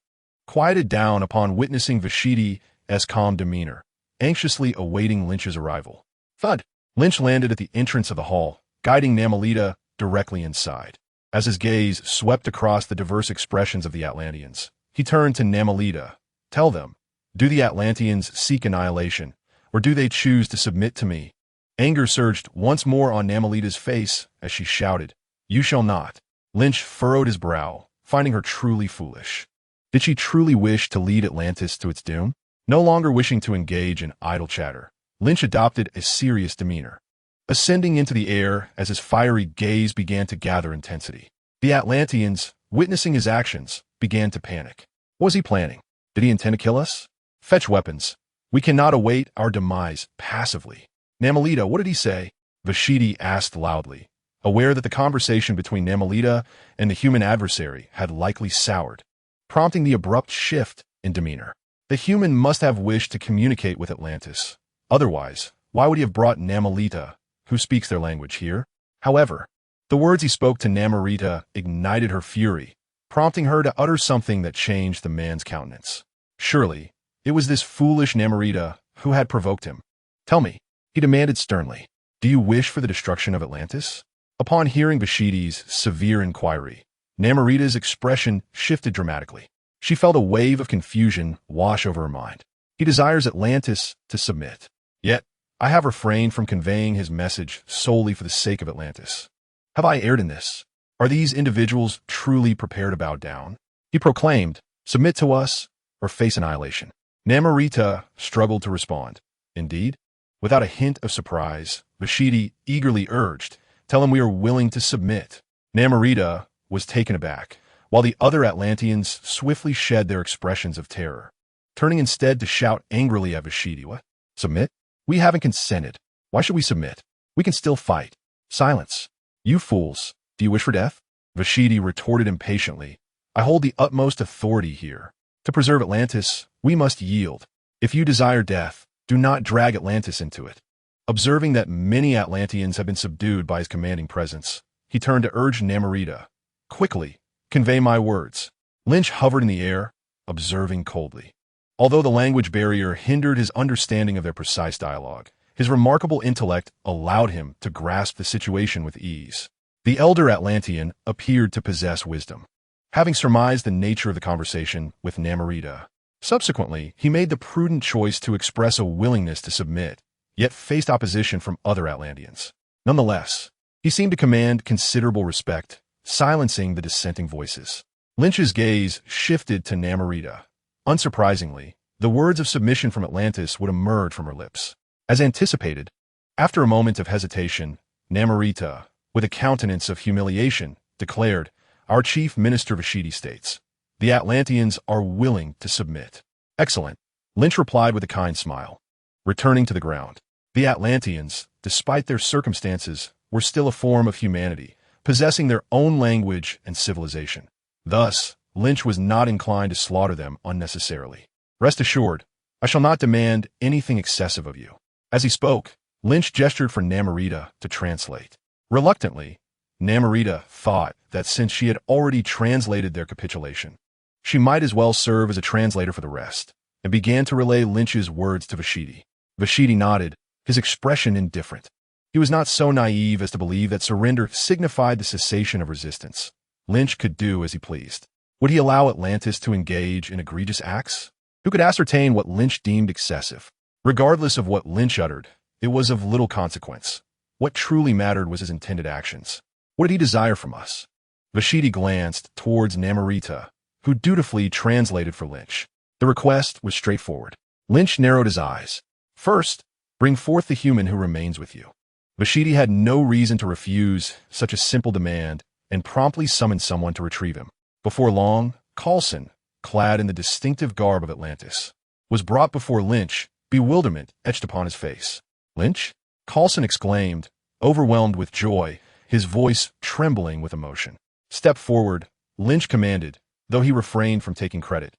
quieted down upon witnessing Vashidi's calm demeanor, anxiously awaiting Lynch's arrival. Thud! Lynch landed at the entrance of the hall, guiding Namorita directly inside. As his gaze swept across the diverse expressions of the Atlanteans, he turned to Namorita. Tell them, do the Atlanteans seek annihilation, or do they choose to submit to me? Anger surged once more on Namorita's face as she shouted, You shall not. Lynch furrowed his brow, finding her truly foolish. Did she truly wish to lead Atlantis to its doom? No longer wishing to engage in idle chatter, Lynch adopted a serious demeanor, ascending into the air as his fiery gaze began to gather intensity. The Atlanteans, witnessing his actions, began to panic. What was he planning? Did he intend to kill us? Fetch weapons. We cannot await our demise passively. Namorita, what did he say? Vashidi asked loudly, aware that the conversation between Namorita and the human adversary had likely soured, prompting the abrupt shift in demeanor. The human must have wished to communicate with Atlantis. Otherwise, why would he have brought Namorita, who speaks their language, here? However, the words he spoke to Namorita ignited her fury, prompting her to utter something that changed the man's countenance. Surely, it was this foolish Namorita who had provoked him. Tell me, he demanded sternly, do you wish for the destruction of Atlantis? Upon hearing Vashidi's severe inquiry, Namorita's expression shifted dramatically. She felt a wave of confusion wash over her mind. He desires Atlantis to submit. Yet, I have refrained from conveying his message solely for the sake of Atlantis. Have I erred in this? Are these individuals truly prepared to bow down? He proclaimed, submit to us or face annihilation. Namorita struggled to respond. Indeed, without a hint of surprise, Vashidi eagerly urged, tell him we are willing to submit. Namorita was taken aback, while the other Atlanteans swiftly shed their expressions of terror, turning instead to shout angrily at Vashidi. What? Submit? We haven't consented. Why should we submit? We can still fight. Silence. You fools. Do you wish for death? Vashidi retorted impatiently. I hold the utmost authority here. To preserve Atlantis, we must yield. If you desire death, do not drag Atlantis into it. Observing that many Atlanteans have been subdued by his commanding presence, he turned to urge Namorita. Quickly, convey my words. Lynch hovered in the air, observing coldly. Although the language barrier hindered his understanding of their precise dialogue, his remarkable intellect allowed him to grasp the situation with ease. The elder Atlantean appeared to possess wisdom, having surmised the nature of the conversation with Namorita. Subsequently, he made the prudent choice to express a willingness to submit, yet faced opposition from other Atlanteans. Nonetheless, he seemed to command considerable respect, silencing the dissenting voices. Lynch's gaze shifted to Namorita. Unsurprisingly, the words of submission from Atlantis would emerge from her lips. As anticipated, after a moment of hesitation, Namorita, with a countenance of humiliation, declared, "Our chief minister Vashidi states, the Atlanteans are willing to submit." "Excellent," Lynch replied with a kind smile. Returning to the ground, the Atlanteans, despite their circumstances, were still a form of humanity, possessing their own language and civilization. Thus, Lynch was not inclined to slaughter them unnecessarily. "Rest assured, I shall not demand anything excessive of you." As he spoke, Lynch gestured for Namorita to translate. Reluctantly, Namorita thought that since she had already translated their capitulation, she might as well serve as a translator for the rest, and began to relay Lynch's words to Vashidi. Vashidi nodded, his expression indifferent. He was not so naive as to believe that surrender signified the cessation of resistance. Lynch could do as he pleased. Would he allow Atlantis to engage in egregious acts? Who could ascertain what Lynch deemed excessive? Regardless of what Lynch uttered, it was of little consequence. What truly mattered was his intended actions. What did he desire from us? Vashidi glanced towards Namorita, who dutifully translated for Lynch. The request was straightforward. Lynch narrowed his eyes. "First, bring forth the human who remains with you." Vashidi had no reason to refuse such a simple demand and promptly summoned someone to retrieve him. Before long, Coulson, clad in the distinctive garb of Atlantis, was brought before Lynch, bewilderment etched upon his face. "Lynch?" Coulson exclaimed, overwhelmed with joy, his voice trembling with emotion. "Step forward," Lynch commanded, though he refrained from taking credit,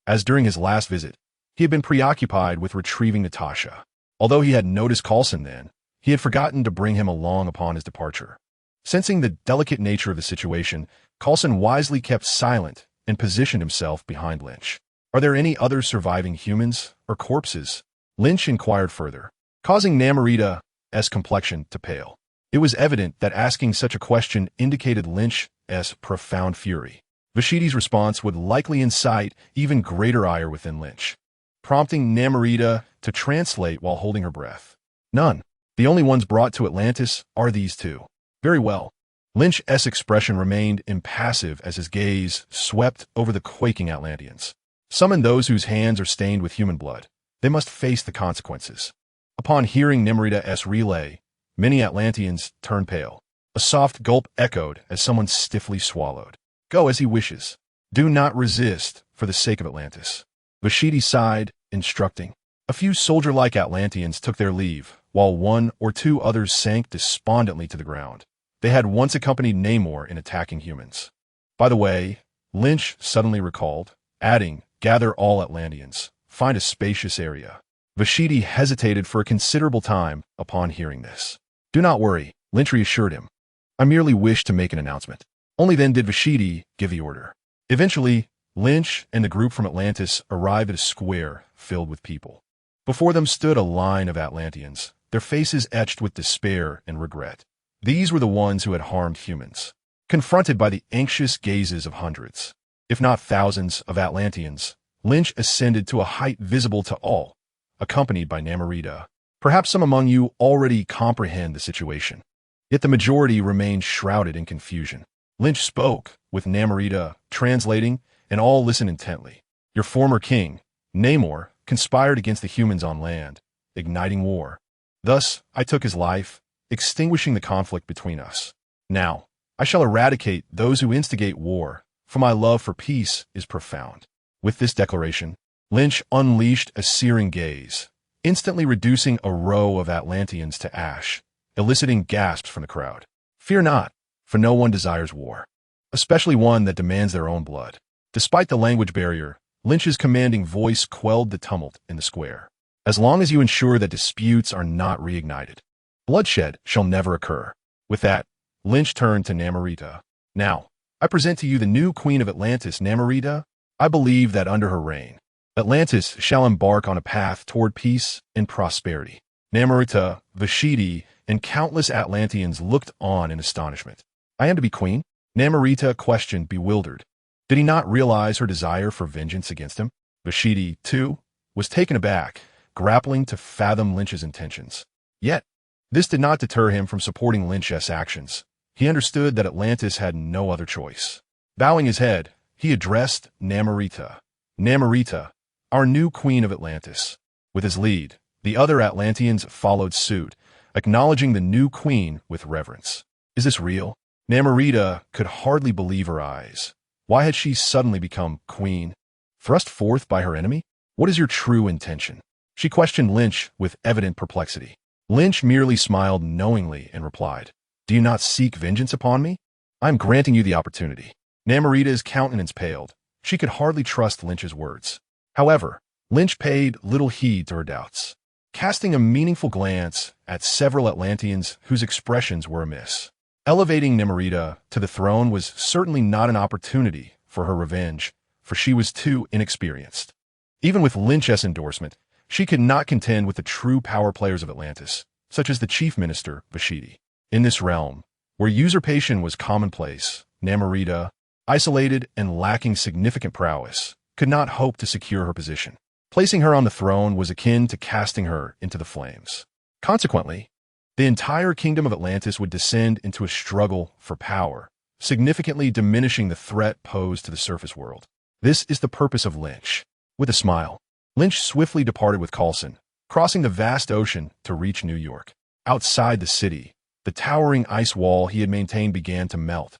as during his last visit, he had been preoccupied with retrieving Natasha. Although he had noticed Coulson then, he had forgotten to bring him along upon his departure. Sensing the delicate nature of the situation, Coulson wisely kept silent and positioned himself behind Lynch. "Are there any other surviving humans or corpses?" Lynch inquired further, causing Namorita's complexion to pale. It was evident that asking such a question indicated Lynch's profound fury. Vashidi's response would likely incite even greater ire within Lynch, prompting Namorita to translate while holding her breath. "None. The only ones brought to Atlantis are these two." "Very well." Lynch's expression remained impassive as his gaze swept over the quaking Atlanteans. "Summon those whose hands are stained with human blood. They must face the consequences." Upon hearing Namorita's relay, many Atlanteans turned pale. A soft gulp echoed as someone stiffly swallowed. "Go as he wishes. Do not resist for the sake of Atlantis." Vashidi sighed, instructing. A few soldier-like Atlanteans took their leave, while one or two others sank despondently to the ground. They had once accompanied Namor in attacking humans. "By the way," Lynch suddenly recalled, adding, "gather all Atlanteans. Find a spacious area." Vashidi hesitated for a considerable time upon hearing this. "Do not worry," Lynch reassured him. "I merely wish to make an announcement." Only then did Vashidi give the order. Eventually, Lynch and the group from Atlantis arrived at a square filled with people. Before them stood a line of Atlanteans, their faces etched with despair and regret. These were the ones who had harmed humans. Confronted by the anxious gazes of hundreds, if not thousands, of Atlanteans, Lynch ascended to a height visible to all, accompanied by Namorita. "Perhaps some among you already comprehend the situation. Yet the majority remained shrouded in confusion." Lynch spoke, with Namorita translating, and all listened intently. "Your former king, Namor, conspired against the humans on land, igniting war. Thus, I took his life, extinguishing the conflict between us. Now, I shall eradicate those who instigate war, for my love for peace is profound." With this declaration, Lynch unleashed a searing gaze, instantly reducing a row of Atlanteans to ash, eliciting gasps from the crowd. "Fear not, for no one desires war, especially one that demands their own blood." Despite the language barrier, Lynch's commanding voice quelled the tumult in the square. "As long as you ensure that disputes are not reignited, bloodshed shall never occur." With that, Lynch turned to Namorita. "Now, I present to you the new Queen of Atlantis, Namorita. I believe that under her reign, Atlantis shall embark on a path toward peace and prosperity. Namrata, Vashiti, and countless Atlanteans looked on in astonishment. I am to be queen? Namrata questioned, bewildered. Did he not realize her desire for vengeance against him? Vashiti, too, was taken aback, grappling to fathom Lynch's intentions. Yet, this did not deter him from supporting Lynch's actions. He understood that Atlantis had no other choice. Bowing his head, he addressed Namrata. Namrata, our new queen of Atlantis. With his lead, the other Atlanteans followed suit, acknowledging the new queen with reverence. Is this real? Namrata could hardly believe her eyes. Why had she suddenly become queen? Thrust forth by her enemy? What is your true intention? She questioned Lynch with evident perplexity. Lynch merely smiled knowingly and replied, Do you not seek vengeance upon me? I am granting you the opportunity. Namrata's countenance paled. She could hardly trust Lynch's words. However, Lynch paid little heed to her doubts, casting a meaningful glance at several Atlanteans whose expressions were amiss. Elevating Namrata to the throne was certainly not an opportunity for her revenge, for she was too inexperienced. Even with Lynch's endorsement, she could not contend with the true power players of Atlantis, such as the chief minister, Vashiti. In this realm, where usurpation was commonplace, Namrata, isolated and lacking significant prowess, could not hope to secure her position. Placing her on the throne was akin to casting her into the flames. Consequently, the entire kingdom of Atlantis would descend into a struggle for power, significantly diminishing the threat posed to the surface world. This is the purpose of Lynch. With a smile, Lynch swiftly departed with Coulson, crossing the vast ocean to reach New York. Outside the city, the towering ice wall he had maintained began to melt,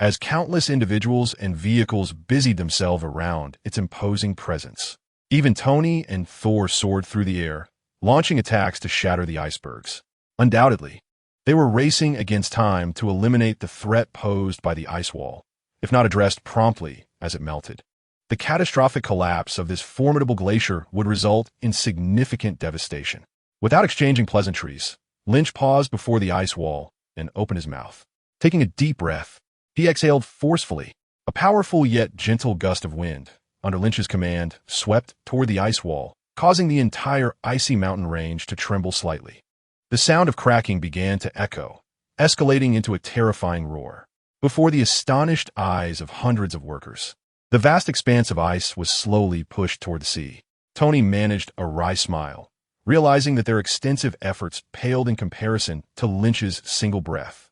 as countless individuals and vehicles busied themselves around its imposing presence. Even Tony and Thor soared through the air, launching attacks to shatter the icebergs. Undoubtedly, they were racing against time to eliminate the threat posed by the ice wall, if not addressed promptly as it melted. The catastrophic collapse of this formidable glacier would result in significant devastation. Without exchanging pleasantries, Lynch paused before the ice wall and opened his mouth. Taking a deep breath, he exhaled forcefully. A powerful yet gentle gust of wind, under Lynch's command, swept toward the ice wall, causing the entire icy mountain range to tremble slightly. The sound of cracking began to echo, escalating into a terrifying roar, before the astonished eyes of hundreds of workers. The vast expanse of ice was slowly pushed toward the sea. Tony managed a wry smile, realizing that their extensive efforts paled in comparison to Lynch's single breath.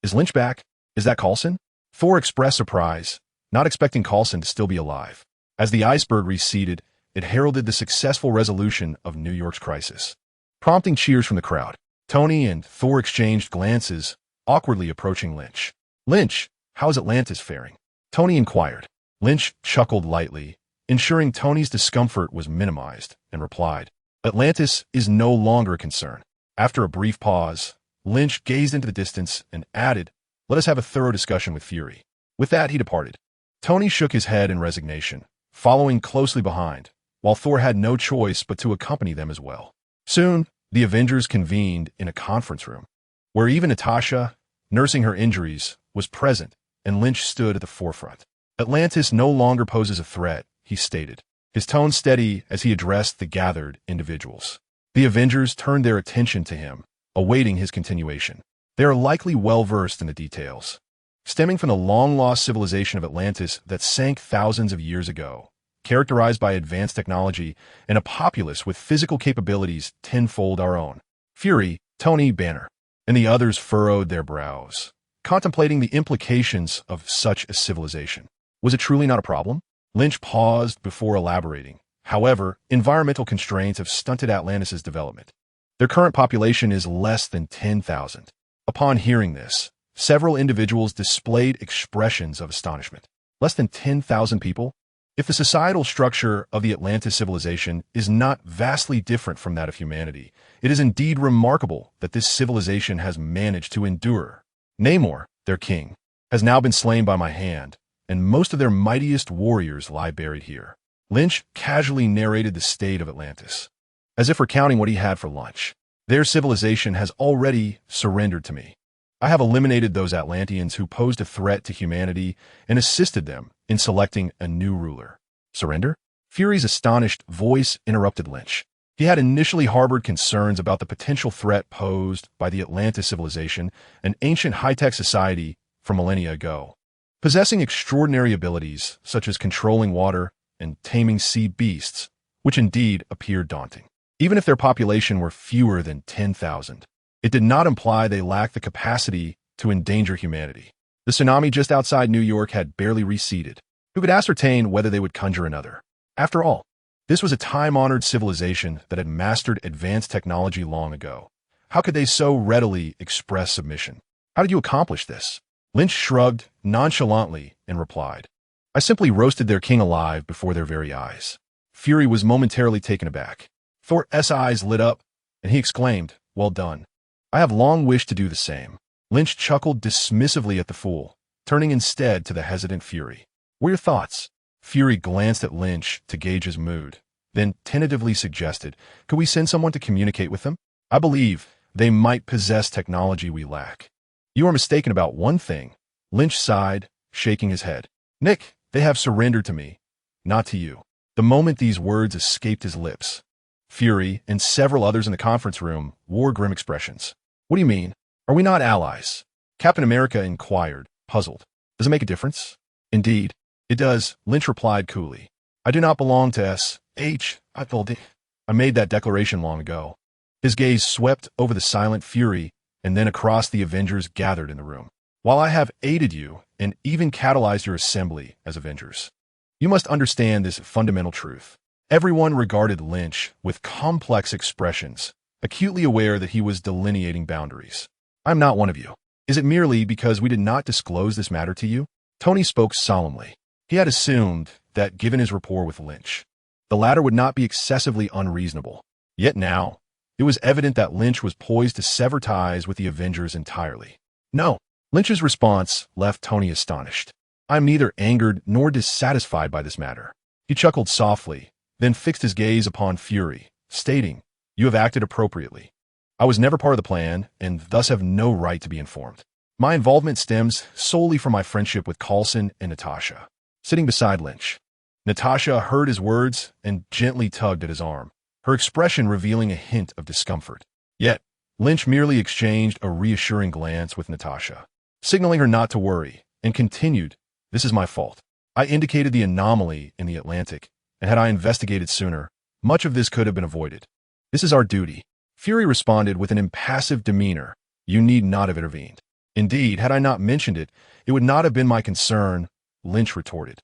Is Lynch back? Is that Coulson? Thor expressed surprise, not expecting Coulson to still be alive. As the iceberg receded, it heralded the successful resolution of New York's crisis. Prompting cheers from the crowd, Tony and Thor exchanged glances, awkwardly approaching Lynch. Lynch, how is Atlantis faring? Tony inquired. Lynch chuckled lightly, ensuring Tony's discomfort was minimized, and replied, Atlantis is no longer a concern. After a brief pause, Lynch gazed into the distance and added, Let us have a thorough discussion with Fury. With that, he departed. Tony shook his head in resignation, following closely behind, while Thor had no choice but to accompany them as well. Soon, the Avengers convened in a conference room, where even Natasha, nursing her injuries, was present, and Lynch stood at the forefront. Atlantis no longer poses a threat, he stated, his tone steady as he addressed the gathered individuals. The Avengers turned their attention to him, awaiting his continuation. They are likely well-versed in the details, stemming from the long-lost civilization of Atlantis that sank thousands of years ago, characterized by advanced technology and a populace with physical capabilities tenfold our own. Fury, Tony, Banner, and the others furrowed their brows, contemplating the implications of such a civilization. Was it truly not a problem? Lynch paused before elaborating. However, environmental constraints have stunted Atlantis' development. Their current population is less than 10,000. Upon hearing this, several individuals displayed expressions of astonishment. Less than 10,000 people? If the societal structure of the Atlantis civilization is not vastly different from that of humanity, it is indeed remarkable that this civilization has managed to endure. Namor, their king, has now been slain by my hand, and most of their mightiest warriors lie buried here. Lynch casually narrated the state of Atlantis, as if recounting what he had for lunch. Their civilization has already surrendered to me. I have eliminated those Atlanteans who posed a threat to humanity and assisted them in selecting a new ruler. Surrender? Fury's astonished voice interrupted Lynch. He had initially harbored concerns about the potential threat posed by the Atlantis civilization, an ancient high-tech society from millennia ago, possessing extraordinary abilities such as controlling water and taming sea beasts, which indeed appeared daunting. Even if their population were fewer than 10,000, it did not imply they lacked the capacity to endanger humanity. The tsunami just outside New York had barely receded. Who could ascertain whether they would conjure another? After all, this was a time-honored civilization that had mastered advanced technology long ago. How could they so readily express submission? How did you accomplish this? Lynch shrugged nonchalantly and replied, I simply roasted their king alive before their very eyes. Fury was momentarily taken aback. Thor's eyes lit up, and he exclaimed, Well done. I have long wished to do the same. Lynch chuckled dismissively at the fool, turning instead to the hesitant Fury. What are your thoughts? Fury glanced at Lynch to gauge his mood, then tentatively suggested, Could we send someone to communicate with them? I believe they might possess technology we lack. You are mistaken about one thing. Lynch sighed, shaking his head. Nick, they have surrendered to me, not to you. The moment these words escaped his lips, Fury and several others in the conference room wore grim expressions. What do you mean? Are we not allies? Captain America inquired, puzzled. Does it make a difference? Indeed, it does, Lynch replied coolly. I do not belong to S.H. I made that declaration long ago. His gaze swept over the silent Fury and then across the Avengers gathered in the room. While I have aided you and even catalyzed your assembly as Avengers, you must understand this fundamental truth. Everyone regarded Lynch with complex expressions, acutely aware that he was delineating boundaries. I'm not one of you. Is it merely because we did not disclose this matter to you? Tony spoke solemnly. He had assumed that, given his rapport with Lynch, the latter would not be excessively unreasonable. Yet now, it was evident that Lynch was poised to sever ties with the Avengers entirely. No. Lynch's response left Tony astonished. I am neither angered nor dissatisfied by this matter. He chuckled softly, then fixed his gaze upon Fury, stating, You have acted appropriately. I was never part of the plan, and thus have no right to be informed. My involvement stems solely from my friendship with Coulson and Natasha. Sitting beside Lynch, Natasha heard his words and gently tugged at his arm, her expression revealing a hint of discomfort. Yet, Lynch merely exchanged a reassuring glance with Natasha, signaling her not to worry, and continued, This is my fault. I indicated the anomaly in the Atlantic, and had I investigated sooner, much of this could have been avoided. This is our duty. Fury responded with an impassive demeanor. You need not have intervened. Indeed, had I not mentioned it, it would not have been my concern, Lynch retorted.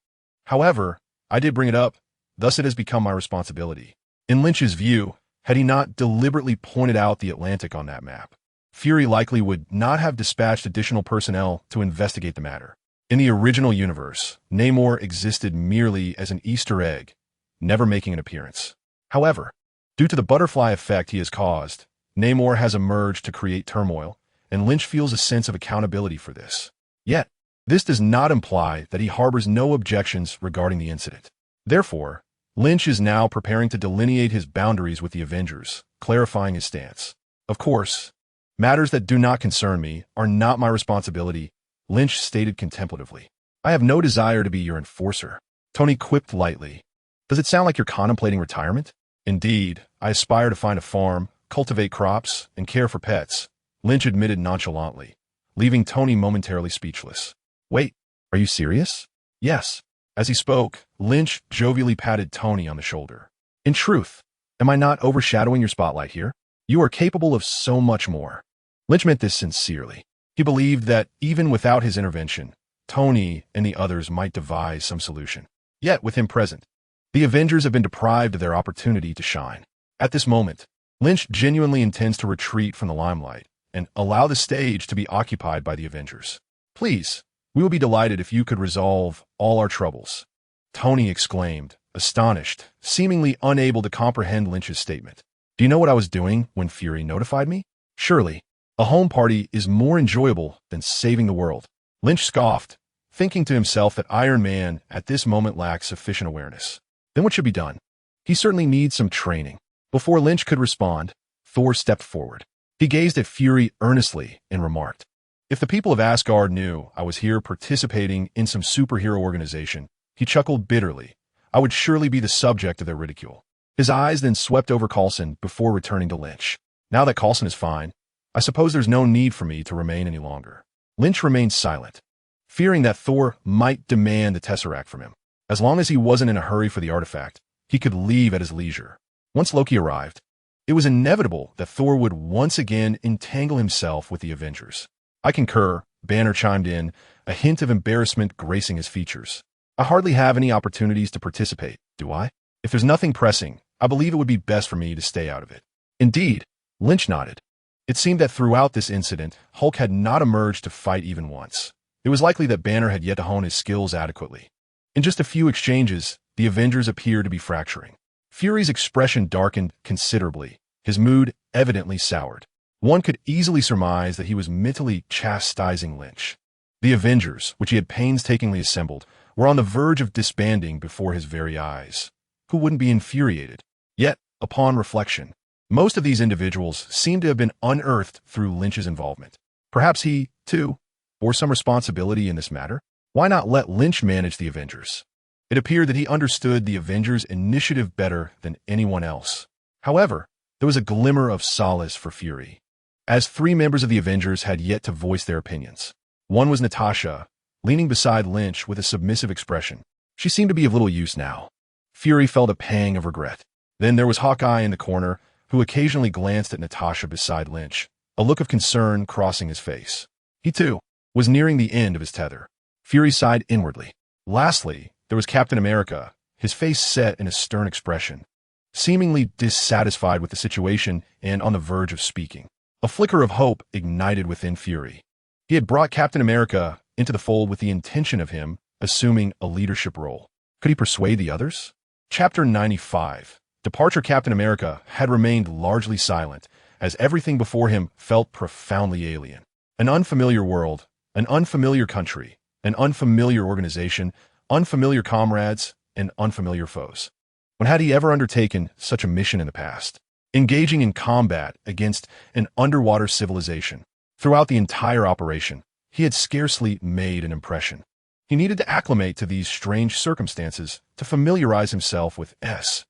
However, I did bring it up, thus it has become my responsibility. In Lynch's view, had he not deliberately pointed out the Atlantic on that map, Fury likely would not have dispatched additional personnel to investigate the matter. In the original universe, Namor existed merely as an Easter egg, never making an appearance. However, due to the butterfly effect he has caused, Namor has emerged to create turmoil, and Lynch feels a sense of accountability for this. Yet, this does not imply that he harbors no objections regarding the incident. Therefore, Lynch is now preparing to delineate his boundaries with the Avengers, clarifying his stance. Of course, matters that do not concern me are not my responsibility, Lynch stated contemplatively. I have no desire to be your enforcer. Tony quipped lightly. Does it sound like you're contemplating retirement? Indeed, I aspire to find a farm, cultivate crops, and care for pets, Lynch admitted nonchalantly, leaving Tony momentarily speechless. Wait, are you serious? Yes. As he spoke, Lynch jovially patted Tony on the shoulder. In truth, am I not overshadowing your spotlight here? You are capable of so much more. Lynch meant this sincerely. He believed that, even without his intervention, Tony and the others might devise some solution. Yet, with him present, the Avengers have been deprived of their opportunity to shine. At this moment, Lynch genuinely intends to retreat from the limelight and allow the stage to be occupied by the Avengers. Please, we will be delighted if you could resolve all our troubles, Tony exclaimed, astonished, seemingly unable to comprehend Lynch's statement. Do you know what I was doing when Fury notified me? Surely, a home party is more enjoyable than saving the world. Lynch scoffed, thinking to himself that Iron Man at this moment lacked sufficient awareness. Then what should be done? He certainly needs some training. Before Lynch could respond, Thor stepped forward. He gazed at Fury earnestly and remarked, If the people of Asgard knew I was here participating in some superhero organization, he chuckled bitterly. I would surely be the subject of their ridicule. His eyes then swept over Coulson before returning to Lynch. Now that Coulson is fine, I suppose there's no need for me to remain any longer. Lynch remained silent, fearing that Thor might demand the Tesseract from him. As long as he wasn't in a hurry for the artifact, he could leave at his leisure. Once Loki arrived, it was inevitable that Thor would once again entangle himself with the Avengers. I concur, Banner chimed in, a hint of embarrassment gracing his features. I hardly have any opportunities to participate, do I? If there's nothing pressing, I believe it would be best for me to stay out of it. Indeed, Lynch nodded. It seemed that throughout this incident, Hulk had not emerged to fight even once. It was likely that Banner had yet to hone his skills adequately. In just a few exchanges, the Avengers appeared to be fracturing. Fury's expression darkened considerably, his mood evidently soured. One could easily surmise that he was mentally chastising Lynch. The Avengers, which he had painstakingly assembled, were on the verge of disbanding before his very eyes. Who wouldn't be infuriated? Yet, upon reflection, most of these individuals seemed to have been unearthed through Lynch's involvement. Perhaps he, too, bore some responsibility in this matter? Why not let Lynch manage the Avengers? It appeared that he understood the Avengers' initiative better than anyone else. However, there was a glimmer of solace for Fury, as 3 members of the Avengers had yet to voice their opinions. One was Natasha, leaning beside Lynch with a submissive expression. She seemed to be of little use now. Fury felt a pang of regret. Then there was Hawkeye in the corner, who occasionally glanced at Natasha beside Lynch, a look of concern crossing his face. He, too, was nearing the end of his tether. Fury sighed inwardly. Lastly, there was Captain America, his face set in a stern expression, seemingly dissatisfied with the situation and on the verge of speaking. A flicker of hope ignited within Fury. He had brought Captain America into the fold with the intention of him assuming a leadership role. Could he persuade the others? Chapter 95. Departure. Captain America had remained largely silent, as everything before him felt profoundly alien. An unfamiliar world, an unfamiliar country, an unfamiliar organization, unfamiliar comrades, and unfamiliar foes. When had he ever undertaken such a mission in the past? Engaging in combat against an underwater civilization. Throughout the entire operation, he had scarcely made an impression. He needed to acclimate to these strange circumstances to familiarize himself with S.H.I.E.L.D.,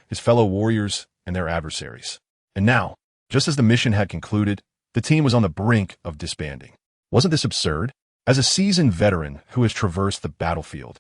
his fellow warriors and their adversaries. And now, just as the mission had concluded, the team was on the brink of disbanding. Wasn't this absurd? As a seasoned veteran who has traversed the battlefield,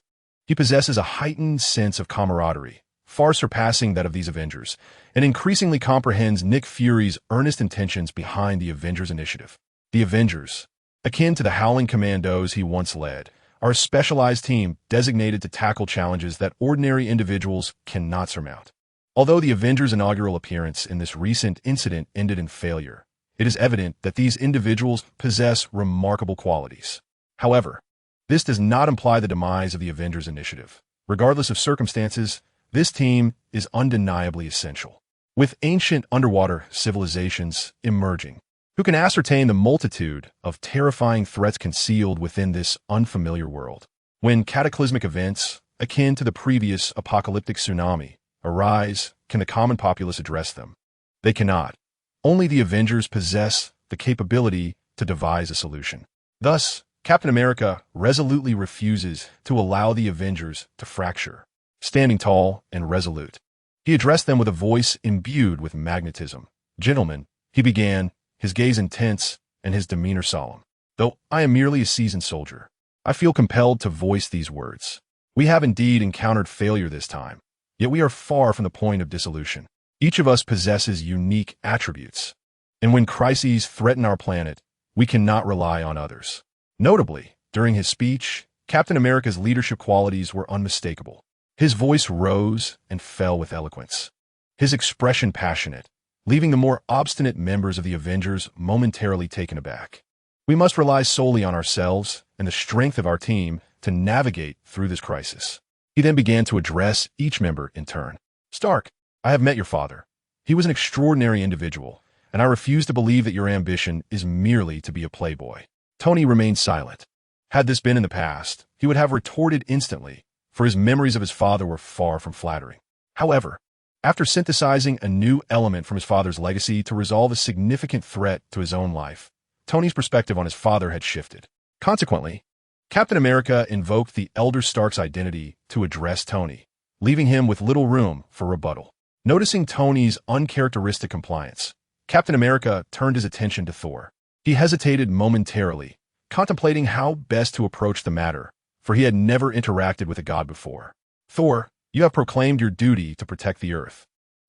he possesses a heightened sense of camaraderie, far surpassing that of these Avengers, and increasingly comprehends Nick Fury's earnest intentions behind the Avengers initiative. The Avengers, akin to the Howling Commandos he once led, are a specialized team designated to tackle challenges that ordinary individuals cannot surmount. Although the Avengers' inaugural appearance in this recent incident ended in failure, it is evident that these individuals possess remarkable qualities. However, this does not imply the demise of the Avengers initiative. Regardless of circumstances, this team is undeniably essential. With ancient underwater civilizations emerging, who can ascertain the multitude of terrifying threats concealed within this unfamiliar world? When cataclysmic events, akin to the previous apocalyptic tsunami, arise, can the common populace address them? They cannot. Only the Avengers possess the capability to devise a solution. Thus, Captain America resolutely refuses to allow the Avengers to fracture. Standing tall and resolute, he addressed them with a voice imbued with magnetism. "Gentlemen," he began, his gaze intense and his demeanor solemn. "Though I am merely a seasoned soldier, I feel compelled to voice these words. We have indeed encountered failure this time, yet we are far from the point of dissolution. Each of us possesses unique attributes, and when crises threaten our planet, we cannot rely on others." Notably, during his speech, Captain America's leadership qualities were unmistakable. His voice rose and fell with eloquence, his expression passionate, leaving the more obstinate members of the Avengers momentarily taken aback. "We must rely solely on ourselves and the strength of our team to navigate through this crisis." He then began to address each member in turn. "Stark, I have met your father. He was an extraordinary individual, and I refuse to believe that your ambition is merely to be a playboy." Tony remained silent. Had this been in the past, he would have retorted instantly, for his memories of his father were far from flattering. However, after synthesizing a new element from his father's legacy to resolve a significant threat to his own life, Tony's perspective on his father had shifted. Consequently, Captain America invoked the Elder Stark's identity to address Tony, leaving him with little room for rebuttal. Noticing Tony's uncharacteristic compliance, Captain America turned his attention to Thor. He hesitated momentarily, contemplating how best to approach the matter, for he had never interacted with a god before. Thor, you have proclaimed your duty to protect the Earth.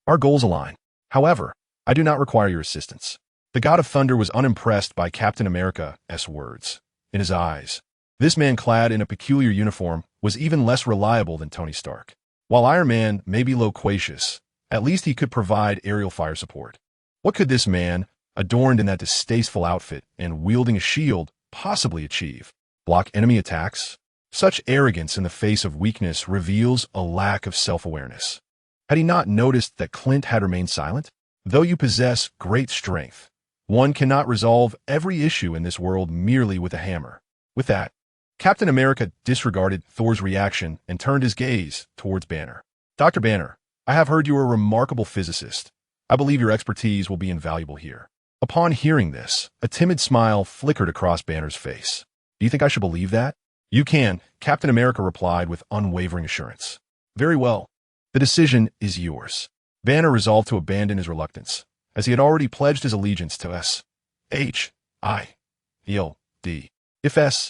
Our goals align. However, I do not require your assistance. The God of Thunder was unimpressed by Captain America's words. In his eyes, this man clad in a peculiar uniform was even less reliable than Tony Stark. While Iron Man may be loquacious, at least he could provide aerial fire support. What could this man, adorned in that distasteful outfit and wielding a shield, possibly achieve? Block enemy attacks? Such arrogance in the face of weakness reveals a lack of self-awareness. Had he not noticed that Clint had remained silent? Though you possess great strength, one cannot resolve every issue in this world merely with a hammer. With that, Captain America disregarded Thor's reaction and turned his gaze towards Banner. Dr. Banner, I have heard you are a remarkable physicist. I believe your expertise will be invaluable here. Upon hearing this, a timid smile flickered across Banner's face. Do you think I should believe that? You can, Captain America replied with unwavering assurance. Very well. The decision is yours. Banner resolved to abandon his reluctance, as he had already pledged his allegiance to S.H.I.E.L.D. If S.H.I.E.L.D.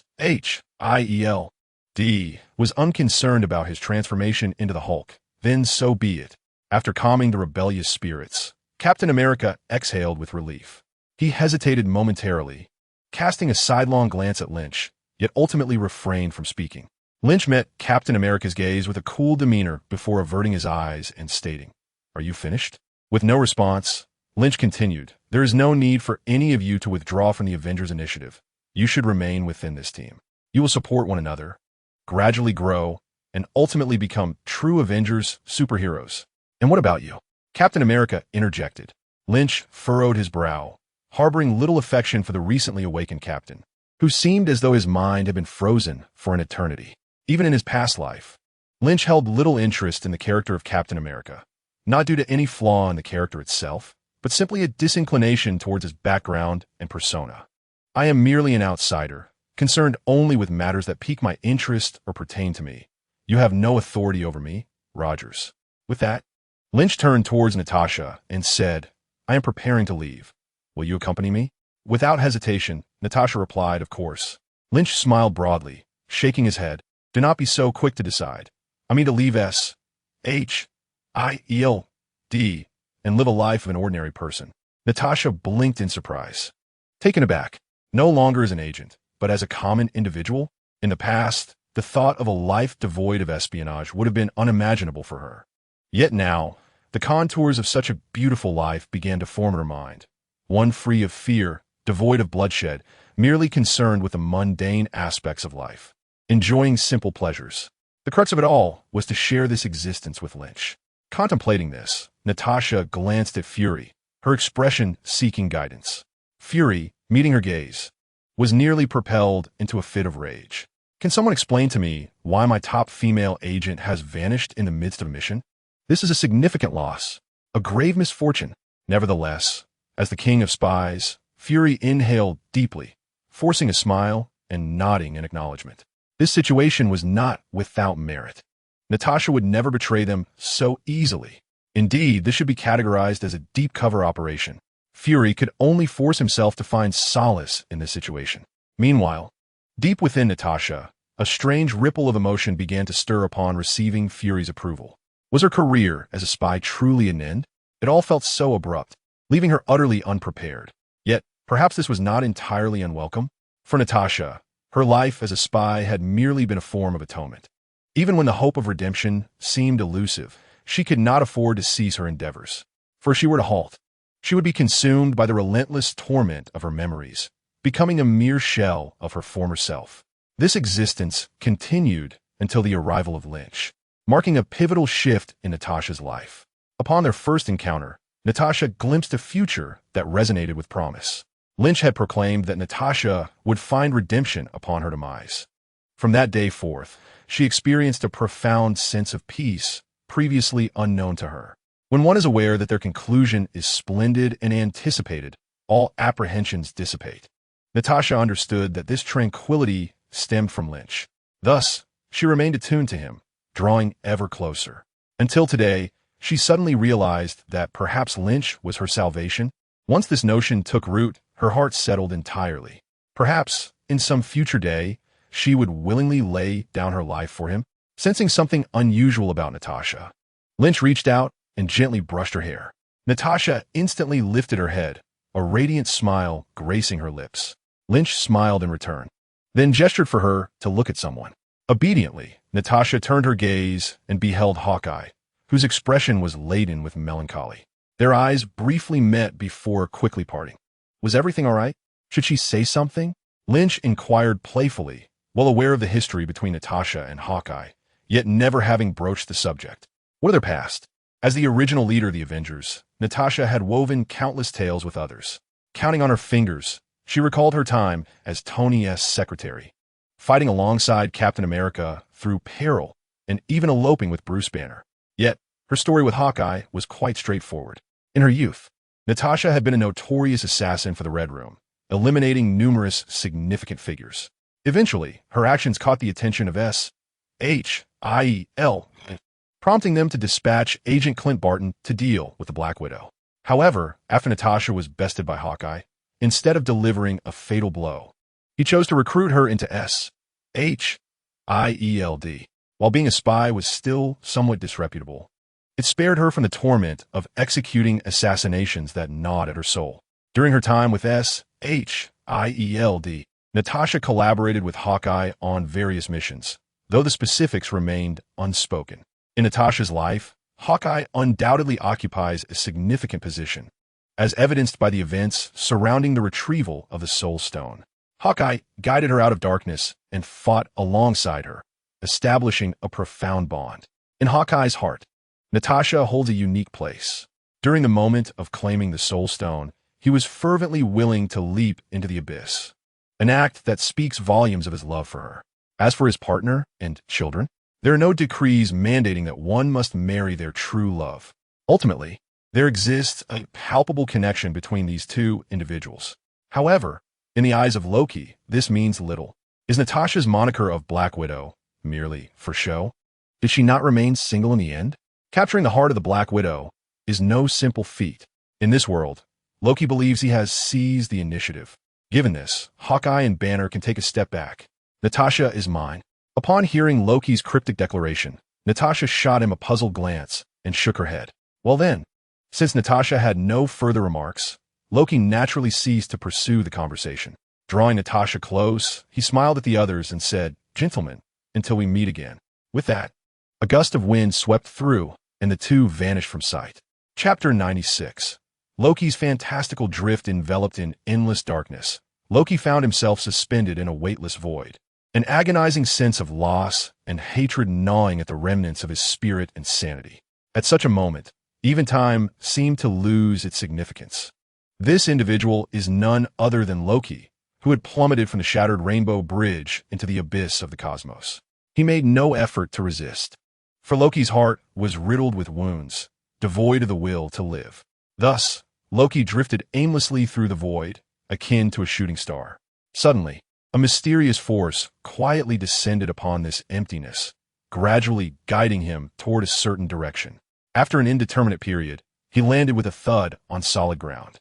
was unconcerned about his transformation into the Hulk, then so be it. After calming the rebellious spirits, Captain America exhaled with relief. He hesitated momentarily, casting a sidelong glance at Lynch, yet ultimately refrained from speaking. Lynch met Captain America's gaze with a cool demeanor before averting his eyes and stating, "Are you finished?" With no response, Lynch continued, "There is no need for any of you to withdraw from the Avengers Initiative. You should remain within this team. You will support one another, gradually grow, and ultimately become true Avengers superheroes." "And what about you?" Captain America interjected. Lynch furrowed his brow, harboring little affection for the recently awakened captain, who seemed as though his mind had been frozen for an eternity. Even in his past life, Lynch held little interest in the character of Captain America, not due to any flaw in the character itself, but simply a disinclination towards his background and persona. "I am merely an outsider, concerned only with matters that pique my interest or pertain to me. You have no authority over me, Rogers." With that, Lynch turned towards Natasha and said, "I am preparing to leave. Will you accompany me?" Without hesitation, Natasha replied, "Of course." Lynch smiled broadly, shaking his head. "Do not be so quick to decide. I mean to leave S.H.I.E.L.D. and live a life of an ordinary person." Natasha blinked in surprise. Taken aback, no longer as an agent, but as a common individual, in the past, the thought of a life devoid of espionage would have been unimaginable for her. Yet now, the contours of such a beautiful life began to form in her mind, one free of fear, devoid of bloodshed, merely concerned with the mundane aspects of life, enjoying simple pleasures. The crux of it all was to share this existence with Lynch. Contemplating this, Natasha glanced at Fury, her expression seeking guidance. Fury, meeting her gaze, was nearly propelled into a fit of rage. "Can someone explain to me why my top female agent has vanished in the midst of a mission? This is a significant loss, a grave misfortune." Nevertheless, as the king of spies, Fury inhaled deeply, forcing a smile and nodding in acknowledgement. This situation was not without merit. Natasha would never betray them so easily. Indeed, this should be categorized as a deep cover operation. Fury could only force himself to find solace in this situation. Meanwhile, deep within Natasha, a strange ripple of emotion began to stir upon receiving Fury's approval. Was her career as a spy truly an end? It all felt so abrupt, leaving her utterly unprepared. Yet, perhaps this was not entirely unwelcome. For Natasha, her life as a spy had merely been a form of atonement. Even when the hope of redemption seemed elusive, she could not afford to cease her endeavors. For if she were to halt, she would be consumed by the relentless torment of her memories, becoming a mere shell of her former self. This existence continued until the arrival of Lynch, marking a pivotal shift in Natasha's life. Upon their first encounter, Natasha glimpsed a future that resonated with promise. Lynch had proclaimed that Natasha would find redemption upon her demise. From that day forth, she experienced a profound sense of peace previously unknown to her. When one is aware that their conclusion is splendid and anticipated, all apprehensions dissipate. Natasha understood that this tranquility stemmed from Lin Qi. Thus, she remained attuned to him, drawing ever closer. Until today, she suddenly realized that perhaps Lin Qi was her salvation. Once this notion took root, her heart settled entirely. Perhaps, in some future day, she would willingly lay down her life for him. Sensing something unusual about Natasha, Lin Qi reached out and gently brushed her hair. Natasha instantly lifted her head, a radiant smile gracing her lips. Lin Qi smiled in return, then gestured for her to look at someone. Obediently, Natasha turned her gaze and beheld Hawkeye, whose expression was laden with melancholy. Their eyes briefly met before quickly parting. Was everything all right? Should she say something? Lin Qi inquired playfully, well aware of the history between Natasha and Hawkeye, yet never having broached the subject. What of their past? As the original leader of the Avengers, Natasha had woven countless tales with others. Counting on her fingers, she recalled her time as Tony's secretary, fighting alongside Captain America through peril and even eloping with Bruce Banner. Yet, her story with Hawkeye was quite straightforward. In her youth, Natasha had been a notorious assassin for the Red Room, eliminating numerous significant figures. Eventually, her actions caught the attention of SHIEL, prompting them to dispatch Agent Clint Barton to deal with the Black Widow. However, after Natasha was bested by Hawkeye, instead of delivering a fatal blow, he chose to recruit her into SHIELD. While being a spy was still somewhat disreputable, it spared her from the torment of executing assassinations that gnawed at her soul. During her time with SHIELD, Natasha collaborated with Hawkeye on various missions, though the specifics remained unspoken. In Natasha's life, Hawkeye undoubtedly occupies a significant position, as evidenced by the events surrounding the retrieval of the Soul Stone. Hawkeye guided her out of darkness and fought alongside her, establishing a profound bond. In Hawkeye's heart, Natasha holds a unique place. During the moment of claiming the Soul Stone, he was fervently willing to leap into the abyss, an act that speaks volumes of his love for her. As for his partner and children, there are no decrees mandating that one must marry their true love. Ultimately, there exists a palpable connection between these two individuals. However, in the eyes of Loki, this means little. Is Natasha's moniker of Black Widow merely for show? Did she not remain single in the end? Capturing the heart of the Black Widow is no simple feat. In this world, Loki believes he has seized the initiative. Given this, Hawkeye and Banner can take a step back. Natasha is mine. Upon hearing Loki's cryptic declaration, Natasha shot him a puzzled glance and shook her head. Well then, since Natasha had no further remarks, Loki naturally ceased to pursue the conversation. Drawing Natasha close, he smiled at the others and said, "Gentlemen, until we meet again." With that, a gust of wind swept through, and the two vanished from sight. Chapter 96. Loki's fantastical drift enveloped in endless darkness. Loki found himself suspended in a weightless void, an agonizing sense of loss and hatred gnawing at the remnants of his spirit and sanity. At such a moment, even time seemed to lose its significance. This individual is none other than Loki, who had plummeted from the shattered Rainbow Bridge into the abyss of the cosmos. He made no effort to resist, for Loki's heart was riddled with wounds, devoid of the will to live. Thus, Loki drifted aimlessly through the void, akin to a shooting star. Suddenly, a mysterious force quietly descended upon this emptiness, gradually guiding him toward a certain direction. After an indeterminate period, he landed with a thud on solid ground.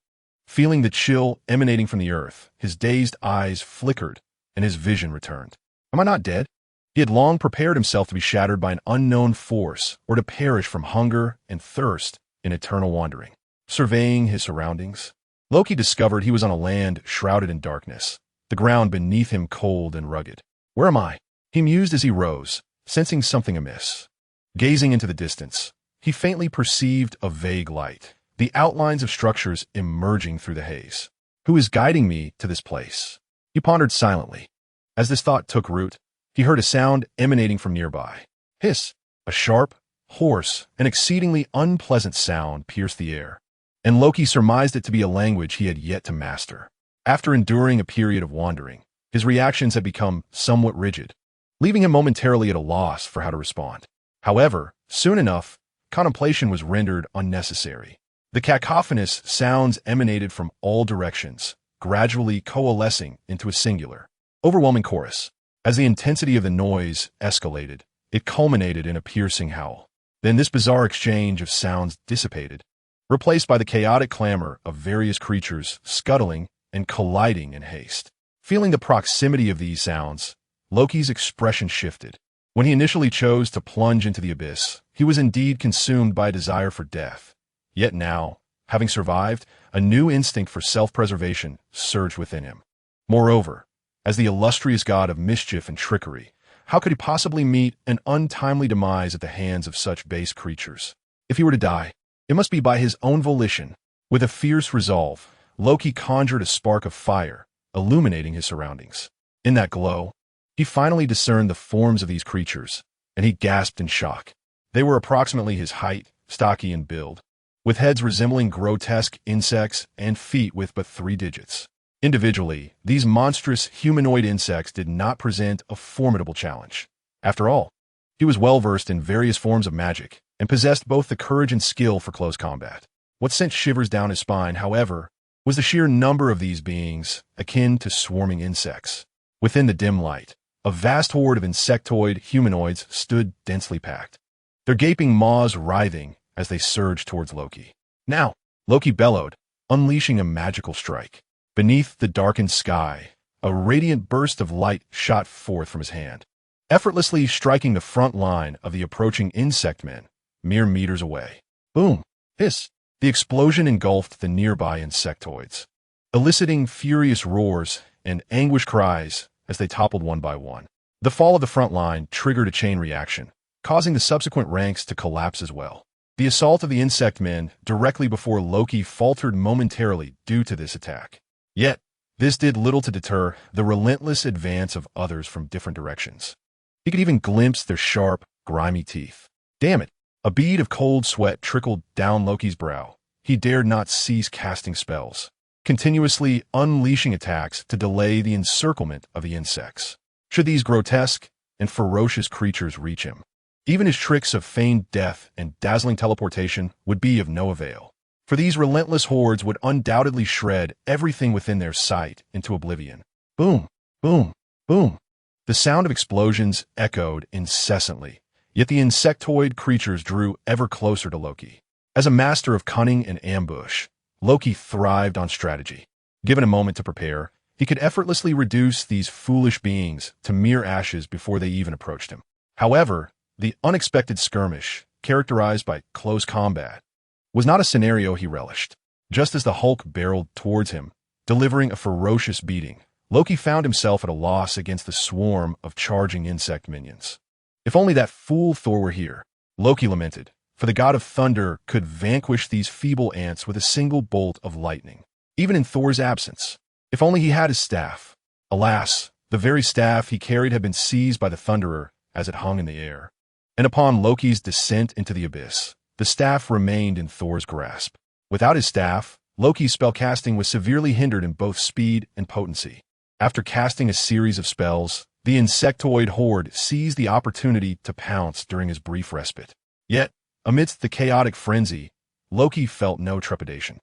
Feeling the chill emanating from the earth, his dazed eyes flickered and his vision returned. Am I not dead? He had long prepared himself to be shattered by an unknown force or to perish from hunger and thirst in eternal wandering. Surveying his surroundings, Loki discovered he was on a land shrouded in darkness, the ground beneath him cold and rugged. Where am I? He mused as he rose, sensing something amiss. Gazing into the distance, he faintly perceived a vague light, the outlines of structures emerging through the haze. Who is guiding me to this place? He pondered silently. As this thought took root, he heard a sound emanating from nearby. Hiss! A sharp, hoarse, and exceedingly unpleasant sound pierced the air, and Loki surmised it to be a language he had yet to master. After enduring a period of wandering, his reactions had become somewhat rigid, leaving him momentarily at a loss for how to respond. However, soon enough, contemplation was rendered unnecessary. The cacophonous sounds emanated from all directions, gradually coalescing into a singular, overwhelming chorus. As the intensity of the noise escalated, it culminated in a piercing howl. Then this bizarre exchange of sounds dissipated, replaced by the chaotic clamor of various creatures scuttling and colliding in haste. Feeling the proximity of these sounds, Loki's expression shifted. When he initially chose to plunge into the abyss, he was indeed consumed by a desire for death. Yet now, having survived, a new instinct for self-preservation surged within him. Moreover, as the illustrious god of mischief and trickery, how could he possibly meet an untimely demise at the hands of such base creatures? If he were to die, it must be by his own volition. With a fierce resolve, Loki conjured a spark of fire, illuminating his surroundings. In that glow, he finally discerned the forms of these creatures, and he gasped in shock. They were approximately his height, stocky in build, with heads resembling grotesque insects and feet with but 3 digits. Individually, these monstrous humanoid insects did not present a formidable challenge. After all, he was well-versed in various forms of magic and possessed both the courage and skill for close combat. What sent shivers down his spine, however, was the sheer number of these beings, akin to swarming insects. Within the dim light, a vast horde of insectoid humanoids stood densely packed, their gaping maws writhing as they surged towards Loki. Now, Loki bellowed, unleashing a magical strike. Beneath the darkened sky, a radiant burst of light shot forth from his hand, effortlessly striking the front line of the approaching insect men, mere meters away. Boom! Hiss! The explosion engulfed the nearby insectoids, eliciting furious roars and anguished cries as they toppled one by one. The fall of the front line triggered a chain reaction, causing the subsequent ranks to collapse as well. The assault of the insect men directly before Loki faltered momentarily due to this attack. Yet, this did little to deter the relentless advance of others from different directions. He could even glimpse their sharp, grimy teeth. Damn it! A bead of cold sweat trickled down Loki's brow. He dared not cease casting spells, continuously unleashing attacks to delay the encirclement of the insects. Should these grotesque and ferocious creatures reach him, even his tricks of feigned death and dazzling teleportation would be of no avail. For these relentless hordes would undoubtedly shred everything within their sight into oblivion. Boom, boom, boom. The sound of explosions echoed incessantly, yet the insectoid creatures drew ever closer to Loki. As a master of cunning and ambush, Loki thrived on strategy. Given a moment to prepare, he could effortlessly reduce these foolish beings to mere ashes before they even approached him. However, the unexpected skirmish, characterized by close combat, was not a scenario he relished. Just as the Hulk barreled towards him, delivering a ferocious beating, Loki found himself at a loss against the swarm of charging insect minions. If only that fool Thor were here, Loki lamented, for the god of thunder could vanquish these feeble ants with a single bolt of lightning, even in Thor's absence. If only he had his staff. Alas, the very staff he carried had been seized by the Thunderer as it hung in the air. And upon Loki's descent into the abyss, the staff remained in Thor's grasp. Without his staff, Loki's spellcasting was severely hindered in both speed and potency. After casting a series of spells, the insectoid horde seized the opportunity to pounce during his brief respite. Yet, amidst the chaotic frenzy, Loki felt no trepidation.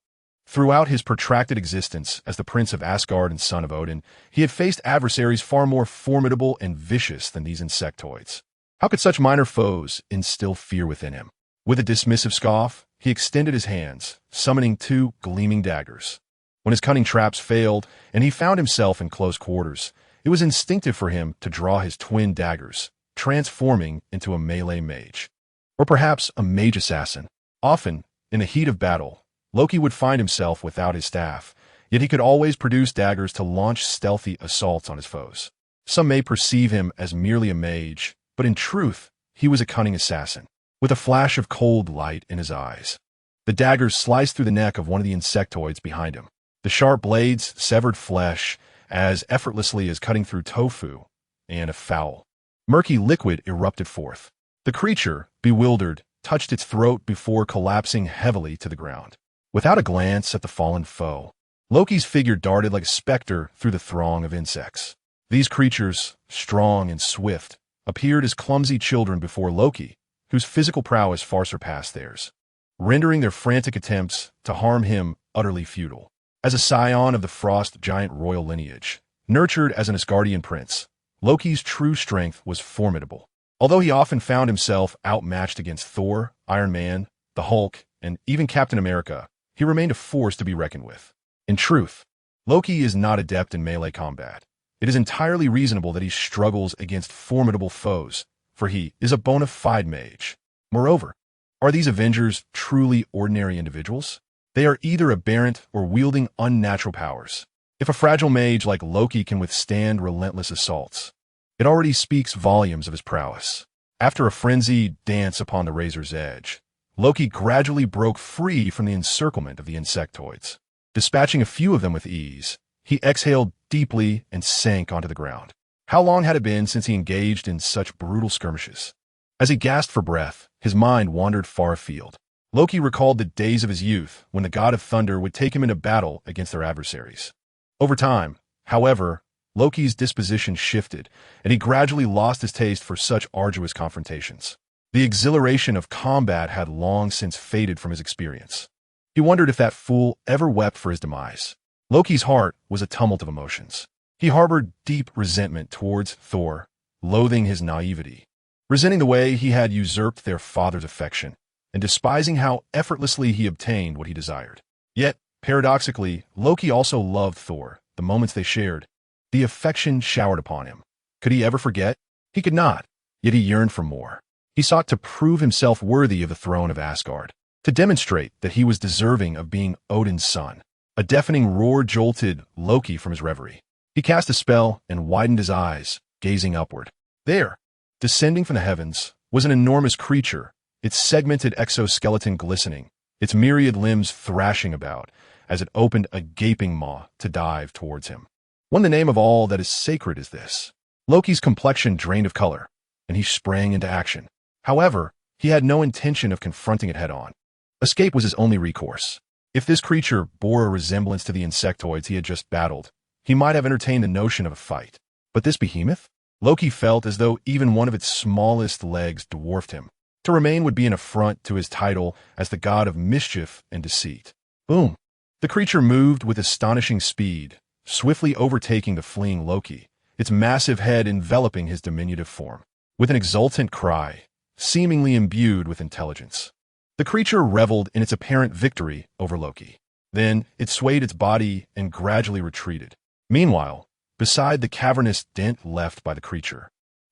Throughout his protracted existence as the Prince of Asgard and son of Odin, he had faced adversaries far more formidable and vicious than these insectoids. How could such minor foes instill fear within him? With a dismissive scoff, he extended his hands, summoning 2 gleaming daggers. When his cunning traps failed and he found himself in close quarters, it was instinctive for him to draw his twin daggers, transforming into a melee mage. Or perhaps a mage assassin. Often, in the heat of battle, Loki would find himself without his staff, yet he could always produce daggers to launch stealthy assaults on his foes. Some may perceive him as merely a mage, but in truth, he was a cunning assassin, with a flash of cold light in his eyes. The daggers sliced through the neck of one of the insectoids behind him. The sharp blades severed flesh as effortlessly as cutting through tofu, and a foul, murky liquid erupted forth. The creature, bewildered, touched its throat before collapsing heavily to the ground. Without a glance at the fallen foe, Loki's figure darted like a specter through the throng of insects. These creatures, strong and swift, appeared as clumsy children before Loki, whose physical prowess far surpassed theirs, rendering their frantic attempts to harm him utterly futile. As a scion of the frost giant royal lineage, nurtured as an Asgardian prince, Loki's true strength was formidable. Although he often found himself outmatched against Thor, Iron Man, the Hulk, and even Captain America, he remained a force to be reckoned with. In truth, Loki is not adept in melee combat. It is entirely reasonable that he struggles against formidable foes, for he is a bona fide mage. Moreover, are these Avengers truly ordinary individuals? They are either aberrant or wielding unnatural powers. If a fragile mage like Loki can withstand relentless assaults, it already speaks volumes of his prowess. After a frenzied dance upon the razor's edge, Loki gradually broke free from the encirclement of the insectoids. Dispatching a few of them with ease, he exhaled deeply and sank onto the ground. How long had it been since he engaged in such brutal skirmishes? As he gasped for breath, his mind wandered far afield. Loki recalled the days of his youth when the god of thunder would take him into battle against their adversaries. Over time, however, Loki's disposition shifted, and he gradually lost his taste for such arduous confrontations. The exhilaration of combat had long since faded from his experience. He wondered if that fool ever wept for his demise. Loki's heart was a tumult of emotions. He harbored deep resentment towards Thor, loathing his naivety, resenting the way he had usurped their father's affection, and despising how effortlessly he obtained what he desired. Yet, paradoxically, Loki also loved Thor, the moments they shared, the affection showered upon him. Could he ever forget? He could not, yet he yearned for more. He sought to prove himself worthy of the throne of Asgard, to demonstrate that he was deserving of being Odin's son. A deafening roar jolted Loki from his reverie. He cast a spell and widened his eyes, gazing upward. There, descending from the heavens, was an enormous creature, its segmented exoskeleton glistening, its myriad limbs thrashing about, as it opened a gaping maw to dive towards him. What in the name of all that is sacred is this? Loki's complexion drained of color, and he sprang into action. However, he had no intention of confronting it head-on. Escape was his only recourse. If this creature bore a resemblance to the insectoids he had just battled, he might have entertained the notion of a fight. But this behemoth? Loki felt as though even one of its smallest legs dwarfed him. To remain would be an affront to his title as the god of mischief and deceit. Boom! The creature moved with astonishing speed, swiftly overtaking the fleeing Loki, its massive head enveloping his diminutive form. With an exultant cry, seemingly imbued with intelligence, the creature reveled in its apparent victory over Loki. Then it swayed its body and gradually retreated. Meanwhile, beside the cavernous dent left by the creature,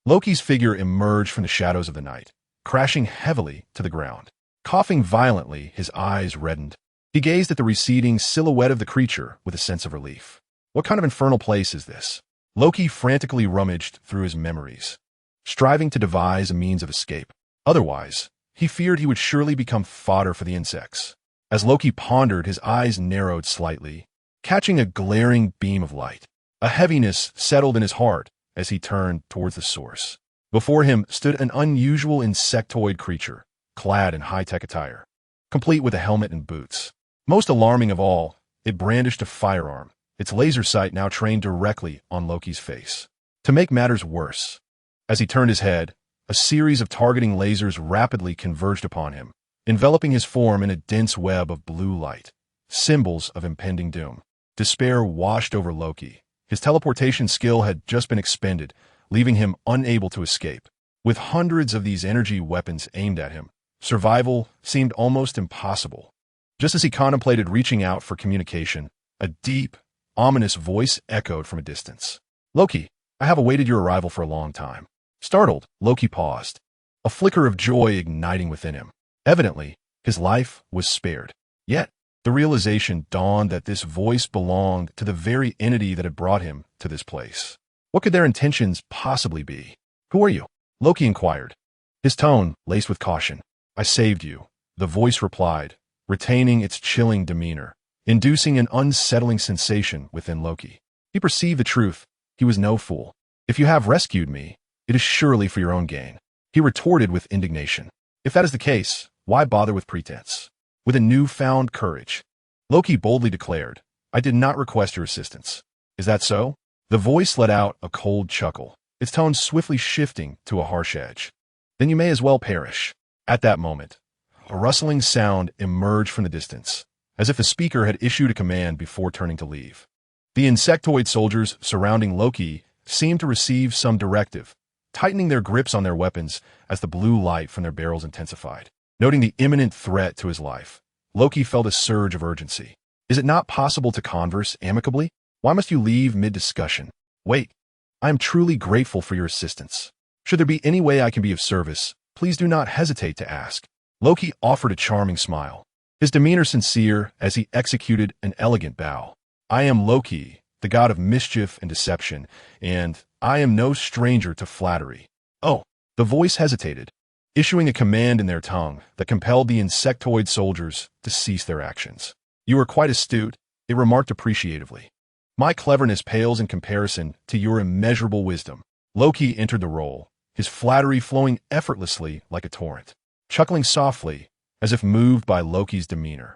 Loki's figure emerged from the shadows of the night, crashing heavily to the ground. Coughing violently, his eyes reddened. He gazed at the receding silhouette of the creature with a sense of relief. What kind of infernal place is this? Loki frantically rummaged through his memories, striving to devise a means of escape. Otherwise, he feared he would surely become fodder for the insects. As Loki pondered, his eyes narrowed slightly, catching a glaring beam of light. A heaviness settled in his heart as he turned towards the source. Before him stood an unusual insectoid creature, clad in high-tech attire, complete with a helmet and boots. Most alarming of all, it brandished a firearm, its laser sight now trained directly on Loki's face. To make matters worse, as he turned his head, a series of targeting lasers rapidly converged upon him, enveloping his form in a dense web of blue light, symbols of impending doom. Despair washed over Loki. His teleportation skill had just been expended, leaving him unable to escape. With hundreds of these energy weapons aimed at him, survival seemed almost impossible. Just as he contemplated reaching out for communication, a deep, ominous voice echoed from a distance. "Loki, I have awaited your arrival for a long time." Startled, Loki paused, a flicker of joy igniting within him. Evidently, his life was spared. Yet, the realization dawned that this voice belonged to the very entity that had brought him to this place. What could their intentions possibly be? "Who are you?" Loki inquired, his tone laced with caution. "I saved you," the voice replied, retaining its chilling demeanor, inducing an unsettling sensation within Loki. He perceived the truth. He was no fool. "If you have rescued me, it is surely for your own gain," he retorted with indignation. "If that is the case, why bother with pretense?" With a newfound courage, Loki boldly declared, "I did not request your assistance." "Is that so?" The voice let out a cold chuckle, its tone swiftly shifting to a harsh edge. "Then you may as well perish." At that moment, a rustling sound emerged from the distance, as if the speaker had issued a command before turning to leave. The insectoid soldiers surrounding Loki seemed to receive some directive, tightening their grips on their weapons as the blue light from their barrels intensified. Noting the imminent threat to his life, Loki felt a surge of urgency. Is it not possible to converse amicably? Why must you leave mid-discussion? Wait, I am truly grateful for your assistance. Should there be any way I can be of service, please do not hesitate to ask. Loki offered a charming smile, his demeanor sincere as he executed an elegant bow. I am Loki, the god of mischief and deception, and I am no stranger to flattery. Oh, the voice hesitated, issuing a command in their tongue that compelled the insectoid soldiers to cease their actions. You are quite astute, it remarked appreciatively. My cleverness pales in comparison to your immeasurable wisdom. Loki entered the role, his flattery flowing effortlessly like a torrent, chuckling softly as if moved by Loki's demeanor.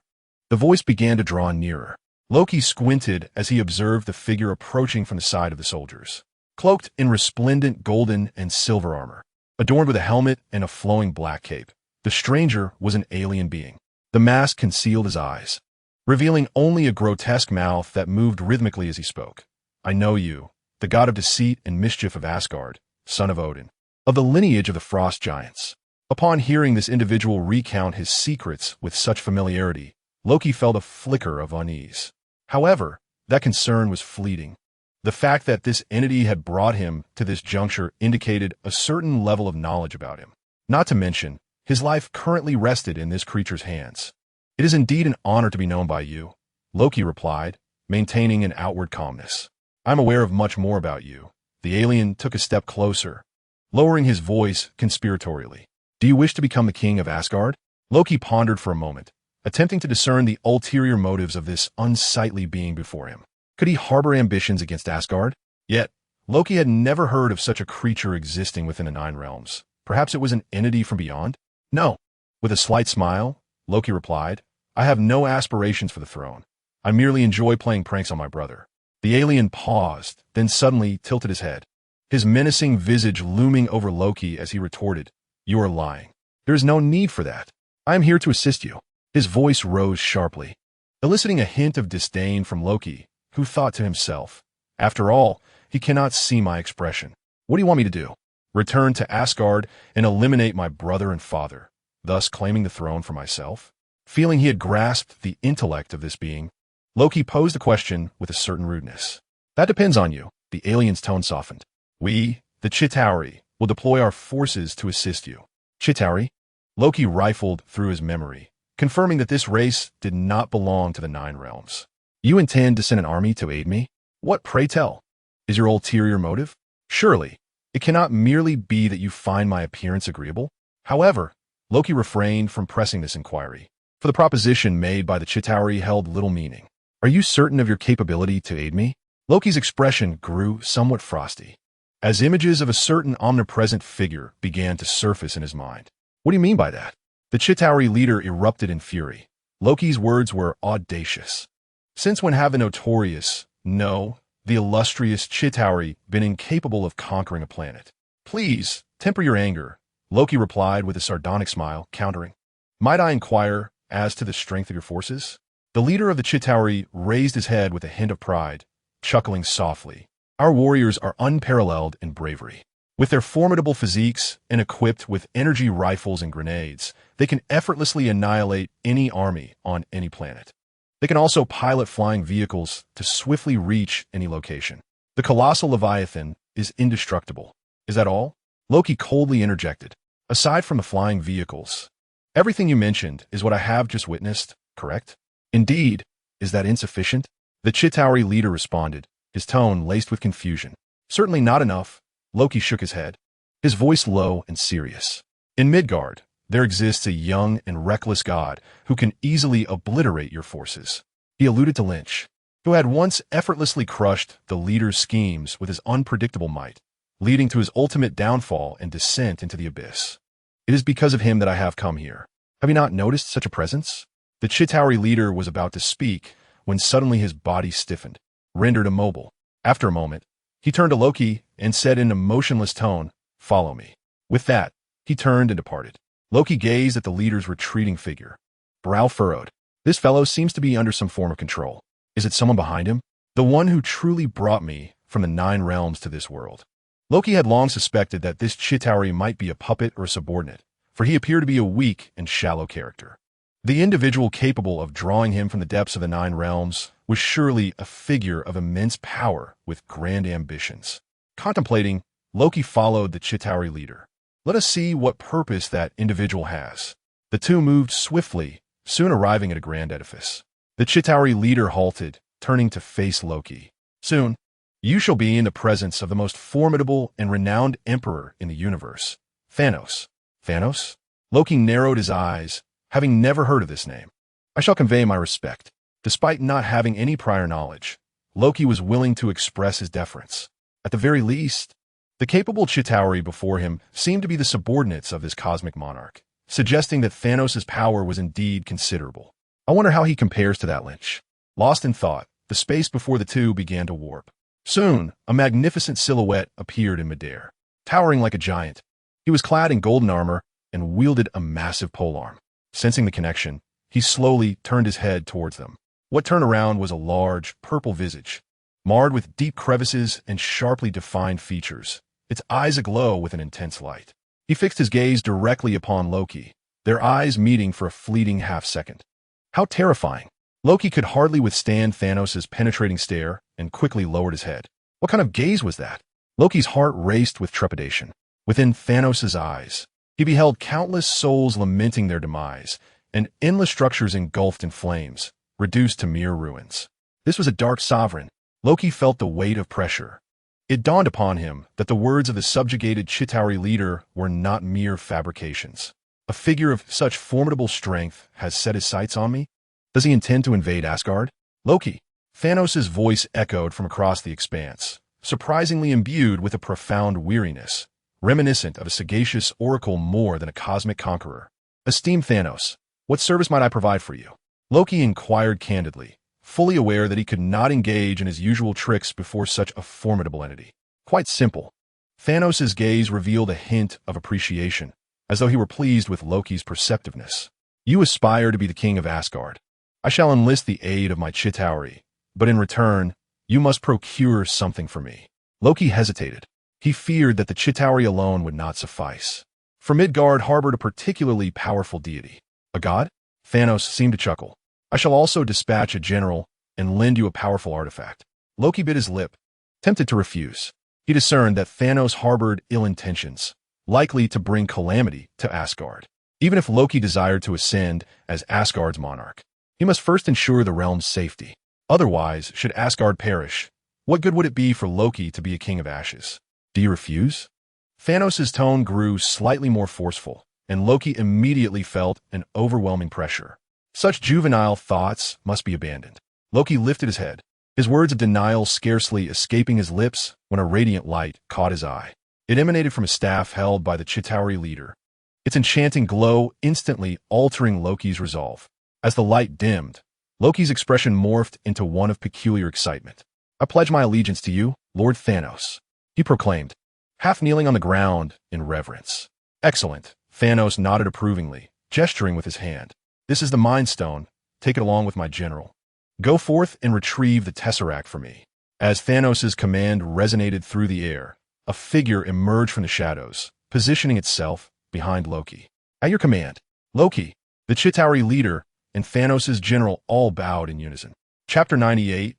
The voice began to draw nearer. Loki squinted as he observed the figure approaching from the side of the soldiers, cloaked in resplendent golden and silver armor, adorned with a helmet and a flowing black cape. The stranger was an alien being. The mask concealed his eyes, revealing only a grotesque mouth that moved rhythmically as he spoke. I know you, the god of deceit and mischief of Asgard, son of Odin, of the lineage of the frost giants. Upon hearing this individual recount his secrets with such familiarity, Loki felt a flicker of unease. However, that concern was fleeting. The fact that this entity had brought him to this juncture indicated a certain level of knowledge about him. Not to mention, his life currently rested in this creature's hands. It is indeed an honor to be known by you, Loki replied, maintaining an outward calmness. I'm aware of much more about you. The alien took a step closer, lowering his voice conspiratorially. Do you wish to become the king of Asgard? Loki pondered for a moment, attempting to discern the ulterior motives of this unsightly being before him. Could he harbor ambitions against Asgard? Yet, Loki had never heard of such a creature existing within the Nine Realms. Perhaps it was an entity from beyond? No. With a slight smile, Loki replied, I have no aspirations for the throne. I merely enjoy playing pranks on my brother. The alien paused, then suddenly tilted his head, his menacing visage looming over Loki as he retorted, You are lying. There is no need for that. I am here to assist you. His voice rose sharply, eliciting a hint of disdain from Loki, who thought to himself, After all, he cannot see my expression. What do you want me to do? Return to Asgard and eliminate my brother and father, thus claiming the throne for myself? Feeling he had grasped the intellect of this being, Loki posed the question with a certain rudeness. That depends on you. The alien's tone softened. We, the Chitauri, will deploy our forces to assist you. Chitauri? Loki rifled through his memory, confirming that this race did not belong to the Nine Realms. You intend to send an army to aid me? What, pray tell, is your ulterior motive? Surely, it cannot merely be that you find my appearance agreeable. However, Loki refrained from pressing this inquiry, for the proposition made by the Chitauri held little meaning. Are you certain of your capability to aid me? Loki's expression grew somewhat frosty, as images of a certain omnipresent figure began to surface in his mind. What do you mean by that? The Chitauri leader erupted in fury. Loki's words were audacious. Since when have the notorious, no, the illustrious Chitauri been incapable of conquering a planet? Please, temper your anger, Loki replied with a sardonic smile, countering. Might I inquire as to the strength of your forces? The leader of the Chitauri raised his head with a hint of pride, chuckling softly. Our warriors are unparalleled in bravery. With their formidable physiques and equipped with energy rifles and grenades, they can effortlessly annihilate any army on any planet. They can also pilot flying vehicles to swiftly reach any location. The colossal Leviathan is indestructible. Is that all? Loki coldly interjected. Aside from the flying vehicles, everything you mentioned is what I have just witnessed, correct? Indeed. Is that insufficient? The Chitauri leader responded, his tone laced with confusion. Certainly not enough. Loki shook his head, his voice low and serious. In Midgard, there exists a young and reckless god who can easily obliterate your forces. He alluded to Lin Qi, who had once effortlessly crushed the leader's schemes with his unpredictable might, leading to his ultimate downfall and descent into the abyss. It is because of him that I have come here. Have you not noticed such a presence? The Chitauri leader was about to speak when suddenly his body stiffened, rendered immobile. After a moment, he turned to Loki and said in a motionless tone, Follow me. With that, he turned and departed. Loki gazed at the leader's retreating figure, brow furrowed. This fellow seems to be under some form of control. Is it someone behind him? The one who truly brought me from the Nine Realms to this world. Loki had long suspected that this Chitauri might be a puppet or a subordinate, for he appeared to be a weak and shallow character. The individual capable of drawing him from the depths of the Nine Realms was surely a figure of immense power with grand ambitions. Contemplating, Loki followed the Chitauri leader. Let us see what purpose that individual has. The two moved swiftly, soon arriving at a grand edifice. The Chitauri leader halted, turning to face Loki. Soon, you shall be in the presence of the most formidable and renowned emperor in the universe, Thanos. Thanos? Loki narrowed his eyes, having never heard of this name. I shall convey my respect. Despite not having any prior knowledge, Loki was willing to express his deference. At the very least, the capable Chitauri before him seemed to be the subordinates of this cosmic monarch, suggesting that Thanos' power was indeed considerable. I wonder how he compares to that Lynch. Lost in thought, the space before the two began to warp. Soon, a magnificent silhouette appeared in midair, towering like a giant. He was clad in golden armor and wielded a massive polearm. Sensing the connection, he slowly turned his head towards them. What turned around was a large, purple visage, marred with deep crevices and sharply defined features, its eyes aglow with an intense light. He fixed his gaze directly upon Loki, their eyes meeting for a fleeting half-second. How terrifying! Loki could hardly withstand Thanos' penetrating stare and quickly lowered his head. What kind of gaze was that? Loki's heart raced with trepidation. Within Thanos' eyes, he beheld countless souls lamenting their demise, and endless structures engulfed in flames, reduced to mere ruins. This was a dark sovereign. Loki felt the weight of pressure. It dawned upon him that the words of the subjugated Chitauri leader were not mere fabrications. A figure of such formidable strength has set his sights on me? Does he intend to invade Asgard? Loki! Thanos' voice echoed from across the expanse, surprisingly imbued with a profound weariness, reminiscent of a sagacious oracle more than a cosmic conqueror. Esteemed Thanos, what service might I provide for you? Loki inquired candidly, fully aware that he could not engage in his usual tricks before such a formidable entity. Quite simple. Thanos' gaze revealed a hint of appreciation, as though he were pleased with Loki's perceptiveness. You aspire to be the king of Asgard. I shall enlist the aid of my Chitauri, but in return, you must procure something for me. Loki hesitated. He feared that the Chitauri alone would not suffice. For Midgard harbored a particularly powerful deity. A god? Thanos seemed to chuckle. I shall also dispatch a general and lend you a powerful artifact. Loki bit his lip, tempted to refuse. He discerned that Thanos harbored ill intentions, likely to bring calamity to Asgard. Even if Loki desired to ascend as Asgard's monarch, he must first ensure the realm's safety. Otherwise, should Asgard perish, what good would it be for Loki to be a king of ashes? Do you refuse? Thanos' tone grew slightly more forceful, and Loki immediately felt an overwhelming pressure. Such juvenile thoughts must be abandoned. Loki lifted his head, his words of denial scarcely escaping his lips when a radiant light caught his eye. It emanated from a staff held by the Chitauri leader, its enchanting glow instantly altering Loki's resolve. As the light dimmed, Loki's expression morphed into one of peculiar excitement. I pledge my allegiance to you, Lord Thanos, he proclaimed, half kneeling on the ground in reverence. Excellent, Thanos nodded approvingly, gesturing with his hand. This is the Mind Stone. Take it along with my general. Go forth and retrieve the Tesseract for me. As Thanos' command resonated through the air, a figure emerged from the shadows, positioning itself behind Loki. At your command, Loki, the Chitauri leader, and Thanos' general all bowed in unison. Chapter 98.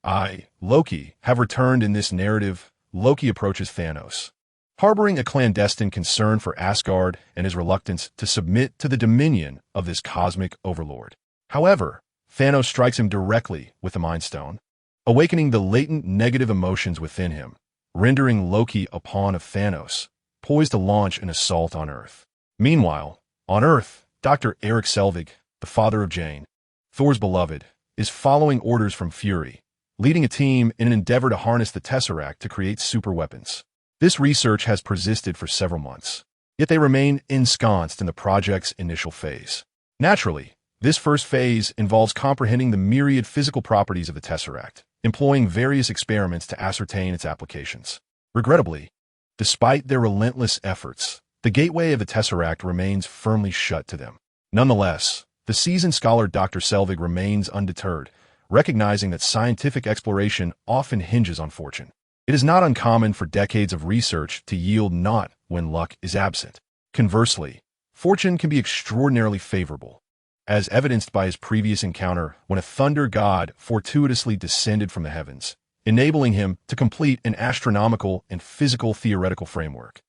I, Loki, have returned. In this narrative, Loki approaches Thanos, harboring a clandestine concern for Asgard and his reluctance to submit to the dominion of this cosmic overlord. However, Thanos strikes him directly with the Mind Stone, awakening the latent negative emotions within him, rendering Loki a pawn of Thanos, poised to launch an assault on Earth. Meanwhile, on Earth, Dr. Erik Selvig, the father of Jane, Thor's beloved, is following orders from Fury, leading a team in an endeavor to harness the Tesseract to create superweapons. This research has persisted for several months, yet they remain ensconced in the project's initial phase. Naturally, this first phase involves comprehending the myriad physical properties of the Tesseract, employing various experiments to ascertain its applications. Regrettably, despite their relentless efforts, the gateway of the Tesseract remains firmly shut to them. Nonetheless, the seasoned scholar Dr. Selvig remains undeterred, recognizing that scientific exploration often hinges on fortune. It is not uncommon for decades of research to yield naught when luck is absent. Conversely, fortune can be extraordinarily favorable, as evidenced by his previous encounter when a thunder god fortuitously descended from the heavens, enabling him to complete an astronomical and physical theoretical framework.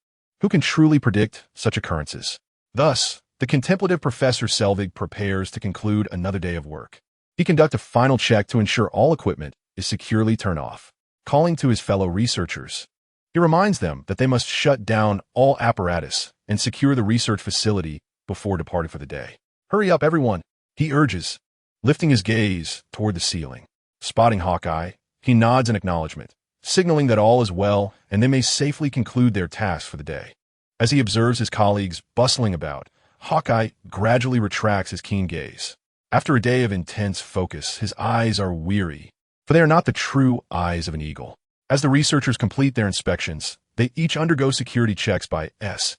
Who can truly predict such occurrences? Thus, the contemplative Professor Selvig prepares to conclude another day of work. He conducts a final check to ensure all equipment is securely turned off. Calling to his fellow researchers, he reminds them that they must shut down all apparatus and secure the research facility before departing for the day. Hurry up, everyone, he urges, lifting his gaze toward the ceiling. Spotting Hawkeye, he nods in acknowledgement, signaling that all is well and they may safely conclude their task for the day. As he observes his colleagues bustling about, Hawkeye gradually retracts his keen gaze. After a day of intense focus, his eyes are weary, for they are not the true eyes of an eagle. As the researchers complete their inspections, they each undergo security checks by SHIELD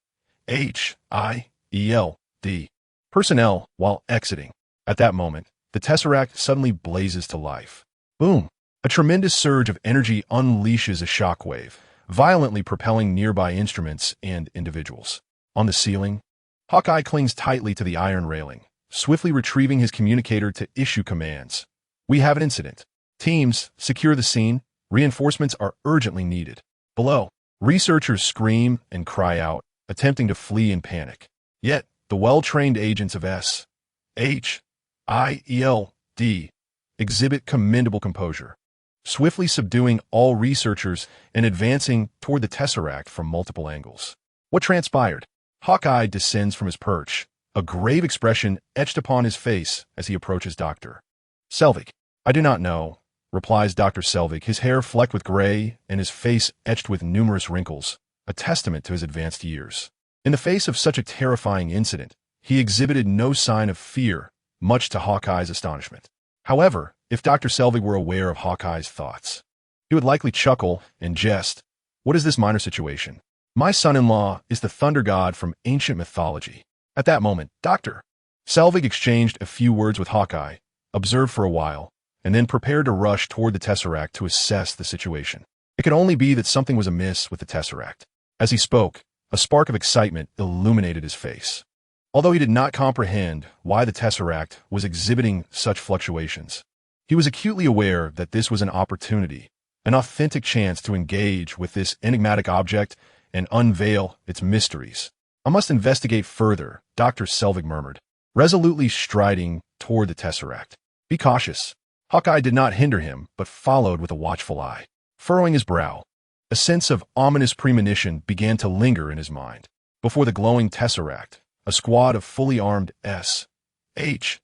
personnel while exiting. At that moment, the Tesseract suddenly blazes to life. Boom! A tremendous surge of energy unleashes a shockwave, violently propelling nearby instruments and individuals. On the ceiling, Hawkeye clings tightly to the iron railing, swiftly retrieving his communicator to issue commands. We have an incident. Teams, secure the scene. Reinforcements are urgently needed. Below, researchers scream and cry out, attempting to flee in panic. Yet, the well-trained agents of SHIELD exhibit commendable composure, swiftly subduing all researchers and advancing toward the Tesseract from multiple angles. What transpired? Hawkeye descends from his perch, a grave expression etched upon his face as he approaches Dr. Selvig. I do not know, replies Dr. Selvig, his hair flecked with gray and his face etched with numerous wrinkles, a testament to his advanced years. In the face of such a terrifying incident, he exhibited no sign of fear, much to Hawkeye's astonishment. However, if Dr. Selvig were aware of Hawkeye's thoughts, he would likely chuckle and jest. What is this minor situation? My son-in-law is the thunder god from ancient mythology. At that moment, Dr. Selvig exchanged a few words with Hawkeye, observed for a while, and then prepared to rush toward the Tesseract to assess the situation. It could only be that something was amiss with the Tesseract. As he spoke, a spark of excitement illuminated his face. Although he did not comprehend why the Tesseract was exhibiting such fluctuations, he was acutely aware that this was an opportunity, an authentic chance to engage with this enigmatic object and unveil its mysteries. I must investigate further, Dr. Selvig murmured, resolutely striding toward the Tesseract. Be cautious. Hawkeye did not hinder him, but followed with a watchful eye. Furrowing his brow, a sense of ominous premonition began to linger in his mind. Before the glowing Tesseract, a squad of fully armed SHIELD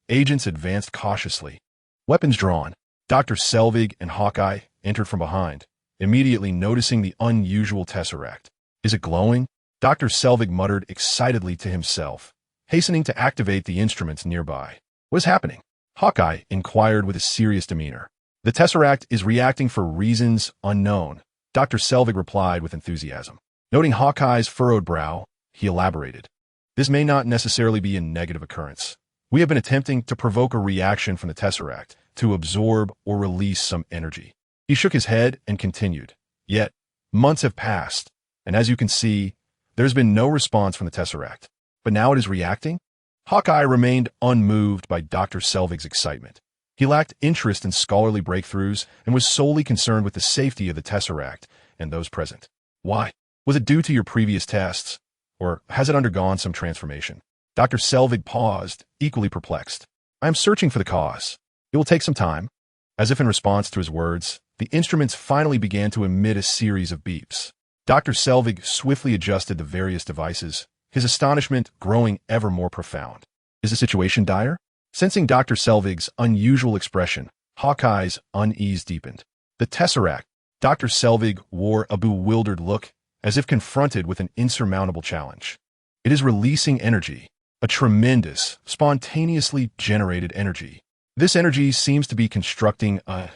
agents advanced cautiously. Weapons drawn, Dr. Selvig and Hawkeye entered from behind, immediately noticing the unusual Tesseract. Is it glowing? Dr. Selvig muttered excitedly to himself, hastening to activate the instruments nearby. What is happening? Hawkeye inquired with a serious demeanor. The Tesseract is reacting for reasons unknown, Dr. Selvig replied with enthusiasm. Noting Hawkeye's furrowed brow, he elaborated. This may not necessarily be a negative occurrence. We have been attempting to provoke a reaction from the Tesseract to absorb or release some energy. He shook his head and continued. Yet, months have passed, and as you can see, there's been no response from the Tesseract. But now it is reacting? Hawkeye remained unmoved by Dr. Selvig's excitement. He lacked interest in scholarly breakthroughs and was solely concerned with the safety of the Tesseract and those present. Why? Was it due to your previous tests, or has it undergone some transformation? Dr. Selvig paused, equally perplexed. I am searching for the cause. It will take some time. As if in response to his words, the instruments finally began to emit a series of beeps. Dr. Selvig swiftly adjusted the various devices, his astonishment growing ever more profound. Is the situation dire? Sensing Dr. Selvig's unusual expression, Hawkeye's unease deepened. The Tesseract, Dr. Selvig wore a bewildered look, as if confronted with an insurmountable challenge. It is releasing energy, a tremendous, spontaneously generated energy. This energy seems to be constructing a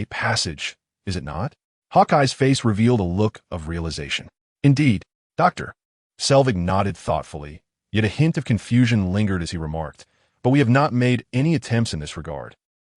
passage, is it not? Hawkeye's face revealed a look of realization. Indeed, Dr. Selvig nodded thoughtfully, yet a hint of confusion lingered as he remarked, but we have not made any attempts in this regard.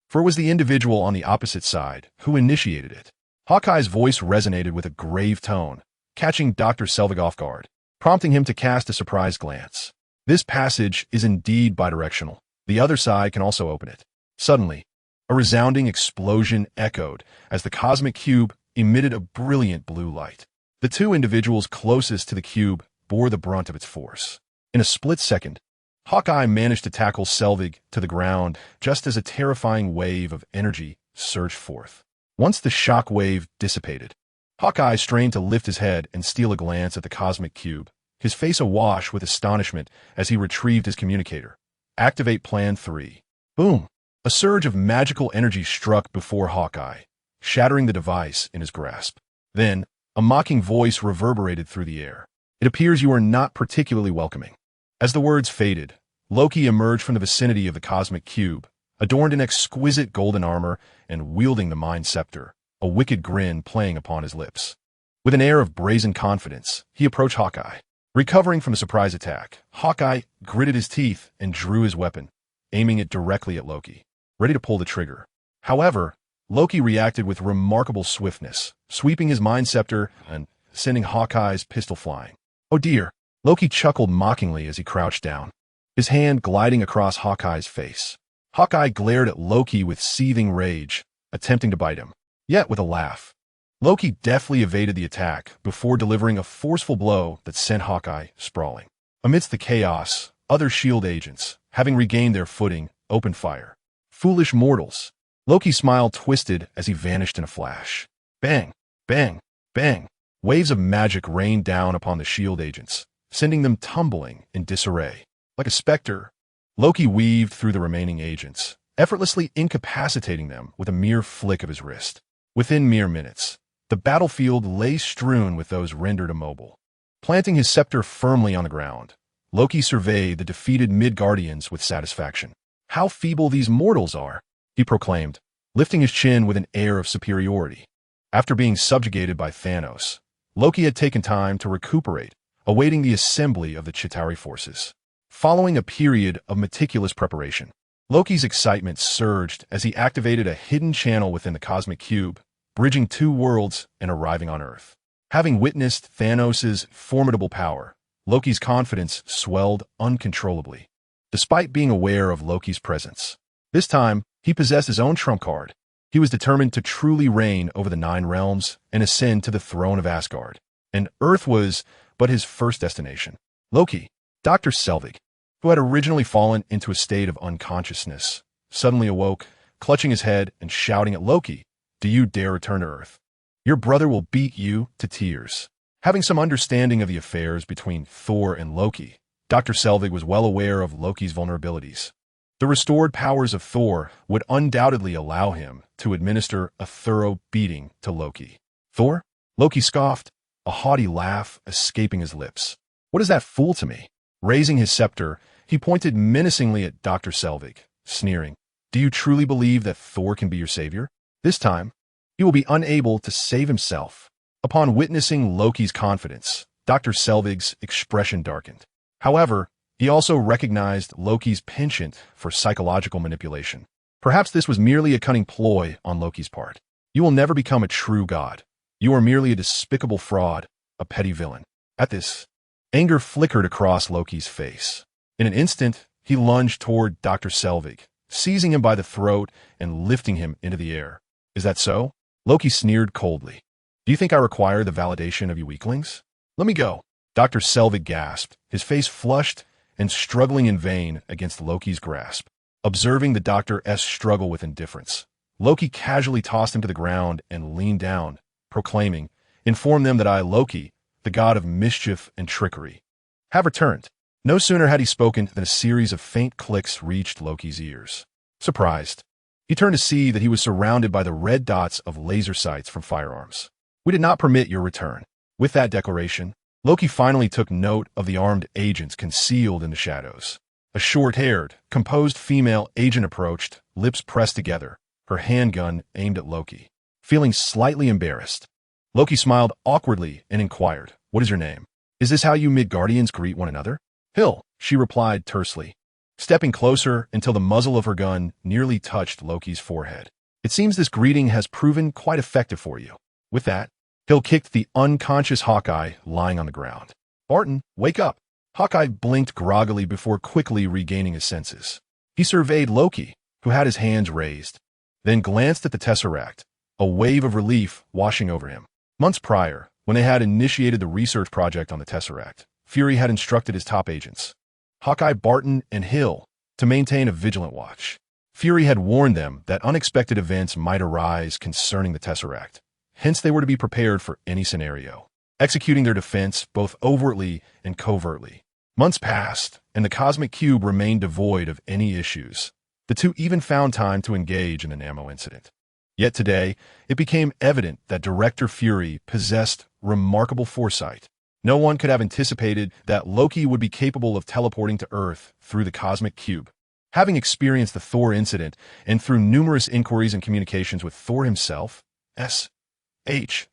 for it was the individual on the opposite side who initiated it. Hawkeye's voice resonated with a grave tone, catching Dr. Selvig off guard, prompting him to cast a surprised glance. This passage is indeed bidirectional. The other side can also open it. Suddenly, a resounding explosion echoed as the cosmic cube emitted a brilliant blue light. The two individuals closest to the cube bore the brunt of its force. In a split second, Hawkeye managed to tackle Selvig to the ground just as a terrifying wave of energy surged forth. Once the shock wave dissipated, Hawkeye strained to lift his head and steal a glance at the cosmic cube, his face awash with astonishment as he retrieved his communicator. Activate Plan 3. Boom! A surge of magical energy struck before Hawkeye, shattering the device in his grasp. Then, a mocking voice reverberated through the air. It appears you are not particularly welcoming. As the words faded, Loki emerged from the vicinity of the cosmic cube, adorned in exquisite golden armor and wielding the Mind Scepter, a wicked grin playing upon his lips. With an air of brazen confidence, he approached Hawkeye. Recovering from the surprise attack, Hawkeye gritted his teeth and drew his weapon, aiming it directly at Loki, ready to pull the trigger. However, Loki reacted with remarkable swiftness, sweeping his Mind Scepter and sending Hawkeye's pistol flying. Oh dear! Loki chuckled mockingly as he crouched down, his hand gliding across Hawkeye's face. Hawkeye glared at Loki with seething rage, attempting to bite him. Yet with a laugh, Loki deftly evaded the attack before delivering a forceful blow that sent Hawkeye sprawling. Amidst the chaos, other S.H.I.E.L.D. agents, having regained their footing, opened fire. Foolish mortals! Loki's smile twisted as he vanished in a flash. Bang! Bang! Bang! Waves of magic rained down upon the S.H.I.E.L.D. agents, sending them tumbling in disarray. Like a specter, Loki weaved through the remaining agents, effortlessly incapacitating them with a mere flick of his wrist. Within mere minutes, the battlefield lay strewn with those rendered immobile. Planting his scepter firmly on the ground, Loki surveyed the defeated Midgardians with satisfaction. How feeble these mortals are, he proclaimed, lifting his chin with an air of superiority. After being subjugated by Thanos, Loki had taken time to recuperate, awaiting the assembly of the Chitauri forces. Following a period of meticulous preparation, Loki's excitement surged as he activated a hidden channel within the cosmic cube, bridging two worlds and arriving on Earth. Having witnessed Thanos' formidable power, Loki's confidence swelled uncontrollably. Despite being aware of Loki's presence, this time he possessed his own trump card. He was determined to truly reign over the 9 realms and ascend to the throne of Asgard. And Earth was but his first destination. Loki, Dr. Selvig, who had originally fallen into a state of unconsciousness, suddenly awoke, clutching his head and shouting at Loki, "Do you dare return to Earth? Your brother will beat you to tears." Having some understanding of the affairs between Thor and Loki, Dr. Selvig was well aware of Loki's vulnerabilities. The restored powers of Thor would undoubtedly allow him to administer a thorough beating to Loki. Thor? Loki scoffed, a haughty laugh escaping his lips. What is that fool to me? Raising his scepter, he pointed menacingly at Dr. Selvig, sneering, "Do you truly believe that Thor can be your savior? This time, he will be unable to save himself." Upon witnessing Loki's confidence, Dr. Selvig's expression darkened. However, he also recognized Loki's penchant for psychological manipulation. Perhaps this was merely a cunning ploy on Loki's part. You will never become a true god. You are merely a despicable fraud, a petty villain. At this, anger flickered across Loki's face. In an instant, he lunged toward Dr. Selvig, seizing him by the throat and lifting him into the air. "Is that so?" Loki sneered coldly. "Do you think I require the validation of you weaklings? Let me go." Dr. Selvig gasped, his face flushed and struggling in vain against Loki's grasp. Observing the doctor's struggle with indifference, Loki casually tossed him to the ground and leaned down, proclaiming, "Inform them that I, Loki, the god of mischief and trickery, have returned." No sooner had he spoken than a series of faint clicks reached Loki's ears. Surprised, he turned to see that he was surrounded by the red dots of laser sights from firearms. "We did not permit your return." With that declaration, Loki finally took note of the armed agents concealed in the shadows. A short-haired, composed female agent approached, lips pressed together, her handgun aimed at Loki. Feeling slightly embarrassed, Loki smiled awkwardly and inquired, "What is your name? Is this how you Midgardians greet one another?" "Hill," she replied tersely. stepping closer until the muzzle of her gun nearly touched Loki's forehead. It seems this greeting has proven quite effective for you. With that, Hill kicked the unconscious Hawkeye lying on the ground. Barton, wake up! Hawkeye blinked groggily before quickly regaining his senses. He surveyed Loki, who had his hands raised, then glanced at the Tesseract, a wave of relief washing over him. Months prior, when they had initiated the research project on the Tesseract, Fury had instructed his top agents, Hawkeye, Barton, and Hill, to maintain a vigilant watch. Fury had warned them that unexpected events might arise concerning the Tesseract. Hence, they were to be prepared for any scenario, executing their defense both overtly and covertly. Months passed, and the cosmic cube remained devoid of any issues. The two even found time to engage in an ammo incident. Yet today, it became evident that Director Fury possessed remarkable foresight. No one could have anticipated that Loki would be capable of teleporting to Earth through the cosmic cube. Having experienced the Thor incident and through numerous inquiries and communications with Thor himself, SHIELD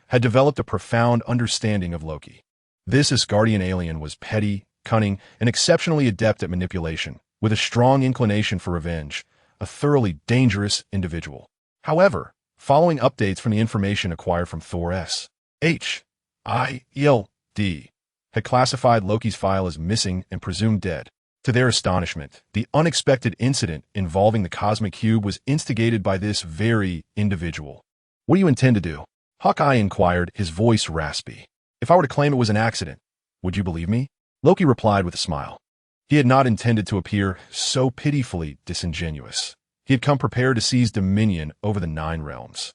had developed a profound understanding of Loki. This Asgardian alien was petty, cunning, and exceptionally adept at manipulation, with a strong inclination for revenge, a thoroughly dangerous individual. However, following updates from the information acquired from Thor's HIELD had classified Loki's file as missing and presumed dead. To their astonishment, the unexpected incident involving the cosmic cube was instigated by this very individual. What do you intend to do? Hawkeye inquired, his voice raspy. If I were to claim it was an accident, would you believe me? Loki replied with a smile. He had not intended to appear so pitifully disingenuous. He had come prepared to seize dominion over the 9 realms.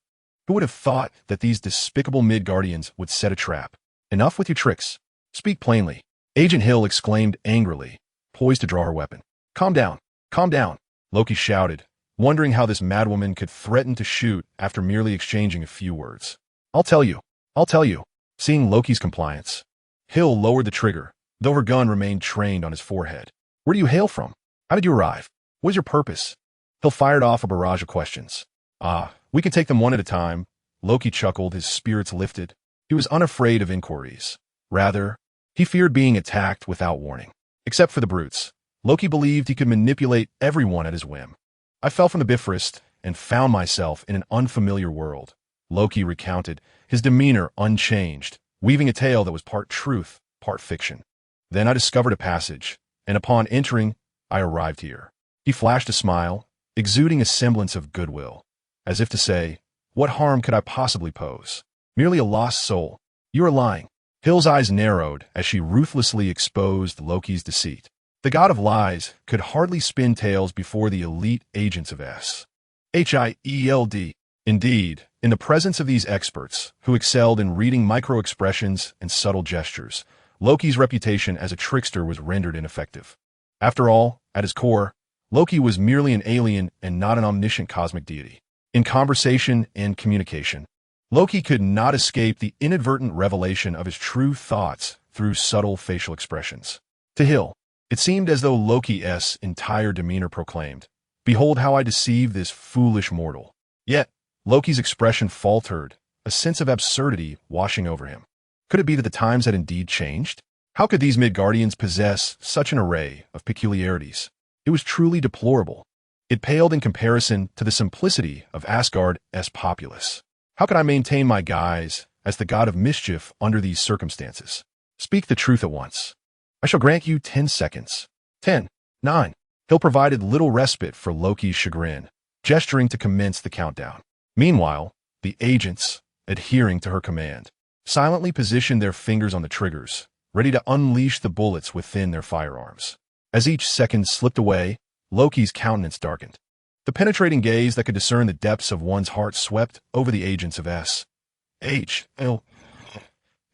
Who would have thought that these despicable Midgardians would set a trap? Enough with your tricks. Speak plainly. Agent Hill exclaimed angrily, poised to draw her weapon. Calm down. Calm down, Loki shouted, wondering how this madwoman could threaten to shoot after merely exchanging a few words. I'll tell you. Seeing Loki's compliance, Hill lowered the trigger, though her gun remained trained on his forehead. Where do you hail from? How did you arrive? What is your purpose? Hill fired off a barrage of questions. We can take them one at a time. Loki chuckled, his spirits lifted. He was unafraid of inquiries. Rather, he feared being attacked without warning. Except for the brutes, Loki believed he could manipulate everyone at his whim. I fell from the Bifrost and found myself in an unfamiliar world. Loki recounted, his demeanor unchanged, weaving a tale that was part truth, part fiction. Then I discovered a passage, and upon entering, I arrived here. He flashed a smile, exuding a semblance of goodwill, as if to say, what harm could I possibly pose? Merely a lost soul. You are lying. Hill's eyes narrowed as she ruthlessly exposed Loki's deceit. The god of lies could hardly spin tales before the elite agents of SHIELD. Indeed, in the presence of these experts, who excelled in reading micro-expressions and subtle gestures, Loki's reputation as a trickster was rendered ineffective. After all, at his core, Loki was merely an alien and not an omniscient cosmic deity. In conversation and communication, Loki could not escape the inadvertent revelation of his true thoughts through subtle facial expressions. To Hill, it seemed as though Loki's entire demeanor proclaimed, "Behold how I deceive this foolish mortal." Yet, Loki's expression faltered, a sense of absurdity washing over him. Could it be that the times had indeed changed? How could these Midgardians possess such an array of peculiarities? It was truly deplorable. It paled in comparison to the simplicity of Asgard's populace. How could I maintain my guise as the god of mischief under these circumstances? Speak the truth at once. I shall grant you 10 seconds. 10, 9. Hill provided little respite for Loki's chagrin, gesturing to commence the countdown. Meanwhile, the agents, adhering to her command, silently positioned their fingers on the triggers, ready to unleash the bullets within their firearms. As each second slipped away, Loki's countenance darkened. The penetrating gaze that could discern the depths of one's heart swept over the agents of SHIELD,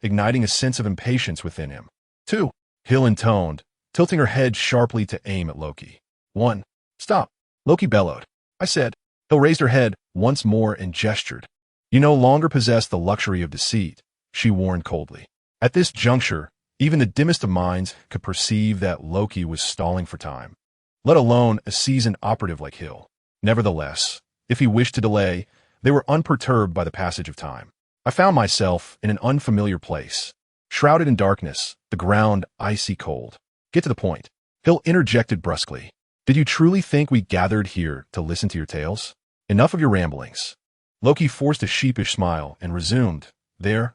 igniting a sense of impatience within him. 2. Hill intoned, tilting her head sharply to aim at Loki. 1. Stop, Loki bellowed. I said. Hill raised her head once more and gestured. You no longer possess the luxury of deceit, she warned coldly. At this juncture, even the dimmest of minds could perceive that Loki was stalling for time, let alone a seasoned operative like Hill. Nevertheless, if he wished to delay, they were unperturbed by the passage of time. I found myself in an unfamiliar place. Shrouded in darkness, the ground icy cold. Get to the point. Hill interjected brusquely. Did you truly think we gathered here to listen to your tales? Enough of your ramblings. Loki forced a sheepish smile and resumed. There,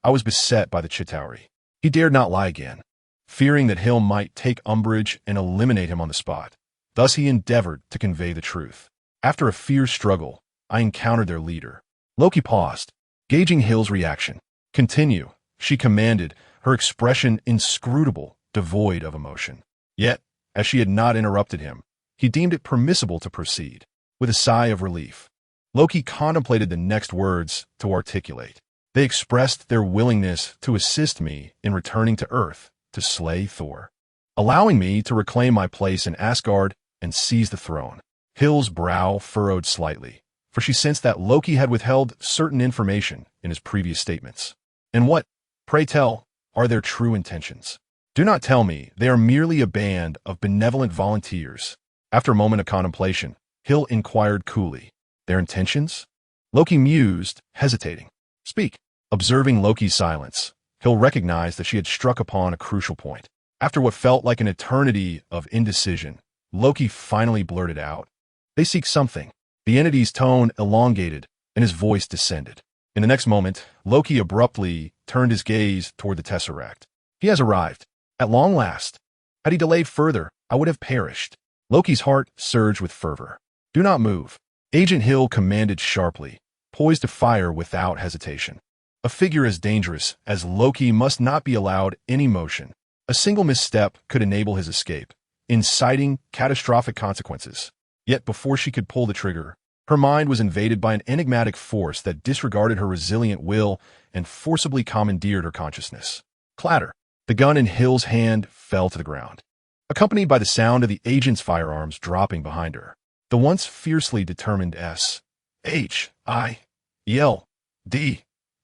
I was beset by the Chitauri. He dared not lie again, fearing that Hill might take umbrage and eliminate him on the spot. Thus he endeavored to convey the truth. After a fierce struggle, I encountered their leader. Loki paused, gauging Hill's reaction. Continue, she commanded, her expression inscrutable, devoid of emotion. Yet, as she had not interrupted him, he deemed it permissible to proceed. With a sigh of relief, Loki contemplated the next words to articulate. They expressed their willingness to assist me in returning to Earth to slay Thor, allowing me to reclaim my place in Asgard and seize the throne. Hill's brow furrowed slightly, for she sensed that Loki had withheld certain information in his previous statements. And what, pray tell, are their true intentions? Do not tell me they are merely a band of benevolent volunteers. After a moment of contemplation, Hill inquired coolly. Their intentions? Loki mused, hesitating. Speak. Observing Loki's silence, Hill recognized that she had struck upon a crucial point. After what felt like an eternity of indecision, Loki finally blurted out. They seek something. The entity's tone elongated, and his voice descended. In the next moment, Loki abruptly turned his gaze toward the Tesseract. He has arrived. At long last. Had he delayed further, I would have perished. Loki's heart surged with fervor. Do not move. Agent Hill commanded sharply, poised to fire without hesitation. A figure as dangerous as Loki must not be allowed any motion. A single misstep could enable his escape, inciting catastrophic consequences. Yet before she could pull the trigger, her mind was invaded by an enigmatic force that disregarded her resilient will and forcibly commandeered her consciousness. Clatter. The gun in Hill's hand fell to the ground, accompanied by the sound of the agent's firearms dropping behind her. The once fiercely determined S.H.I.E.L.D.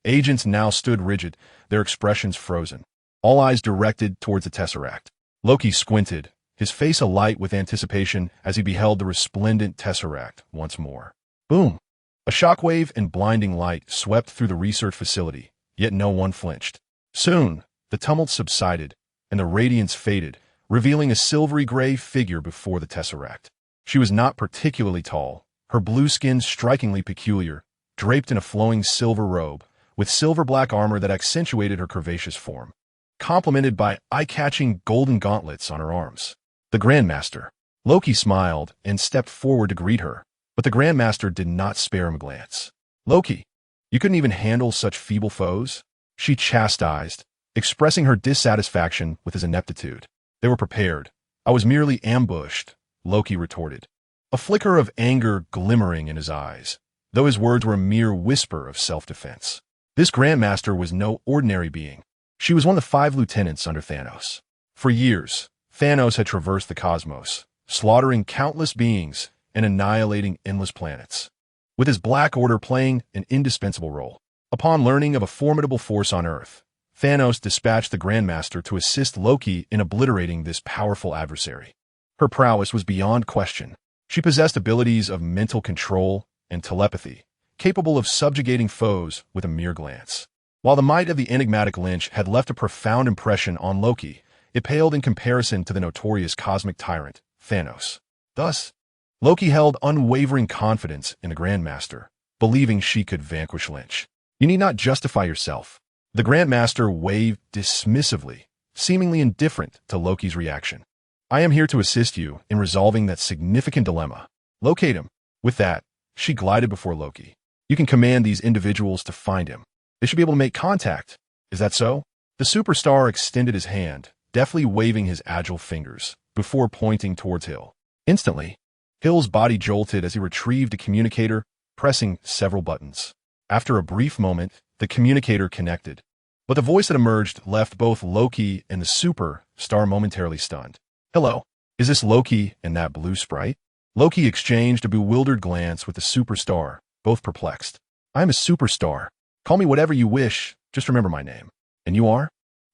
agents now stood rigid, their expressions frozen, all eyes directed towards the Tesseract. Loki squinted, his face alight with anticipation as he beheld the resplendent Tesseract once more. Boom! A shockwave and blinding light swept through the research facility, yet no one flinched. Soon, the tumult subsided, and the radiance faded, revealing a silvery gray figure before the Tesseract. She was not particularly tall, her blue skin strikingly peculiar, draped in a flowing silver robe, with silver-black armor that accentuated her curvaceous form, complemented by eye-catching golden gauntlets on her arms. The Grandmaster. Loki smiled and stepped forward to greet her, but the Grandmaster did not spare him a glance. Loki, you couldn't even handle such feeble foes? She chastised, expressing her dissatisfaction with his ineptitude. They were prepared. I was merely ambushed, Loki retorted, a flicker of anger glimmering in his eyes, though his words were a mere whisper of self-defense. This Grandmaster was no ordinary being. She was one of the 5 lieutenants under Thanos. For years, Thanos had traversed the cosmos, slaughtering countless beings and annihilating endless planets, with his Black Order playing an indispensable role. Upon learning of a formidable force on Earth, Thanos dispatched the Grandmaster to assist Loki in obliterating this powerful adversary. Her prowess was beyond question. She possessed abilities of mental control and telepathy, capable of subjugating foes with a mere glance. While the might of the enigmatic Lynch had left a profound impression on Loki, it paled in comparison to the notorious cosmic tyrant, Thanos. Thus, Loki held unwavering confidence in the Grandmaster, believing she could vanquish Lynch. You need not justify yourself. The Grandmaster waved dismissively, seemingly indifferent to Loki's reaction. I am here to assist you in resolving that significant dilemma. Locate him. With that, she glided before Loki. You can command these individuals to find him. They should be able to make contact. Is that so? The superstar extended his hand, deftly waving his agile fingers, before pointing towards Hill. Instantly, Hill's body jolted as he retrieved a communicator, pressing several buttons. After a brief moment, the communicator connected, but the voice that emerged left both Loki and the superstar momentarily stunned. Hello, is this Loki and that blue sprite? Loki exchanged a bewildered glance with the superstar, both perplexed. I am a superstar. Call me whatever you wish, just remember my name. And you are?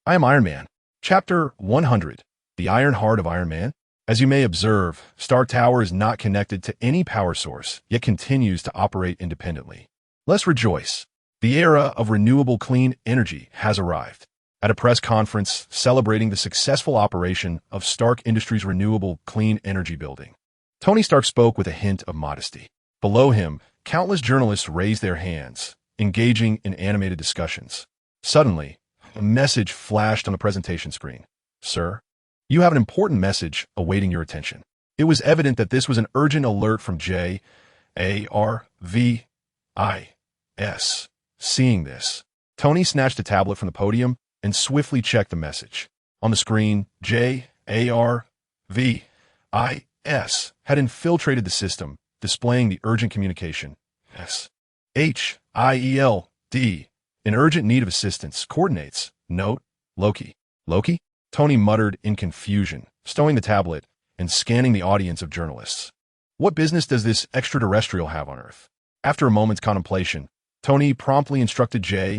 I am Iron Man. Chapter 100, The Iron Heart of Iron Man. As you may observe, Star Tower is not connected to any power source, yet continues to operate independently. Let's rejoice. The era of renewable clean energy has arrived. at a press conference celebrating the successful operation of Stark Industries' renewable clean energy building. Tony Stark spoke with a hint of modesty. Below him, countless journalists raised their hands, engaging in animated discussions. Suddenly, a message flashed on the presentation screen. "Sir, you have an important message awaiting your attention." It was evident that this was an urgent alert from JARVIS. Seeing this, Tony snatched a tablet from the podium and swiftly checked the message. On the screen, JARVIS had infiltrated the system, displaying the urgent communication. SHIELD. In urgent need of assistance. Coordinates. Note. Loki. Loki? Tony muttered in confusion, stowing the tablet and scanning the audience of journalists. What business does this extraterrestrial have on Earth? After a moment's contemplation, Tony promptly instructed JARVIS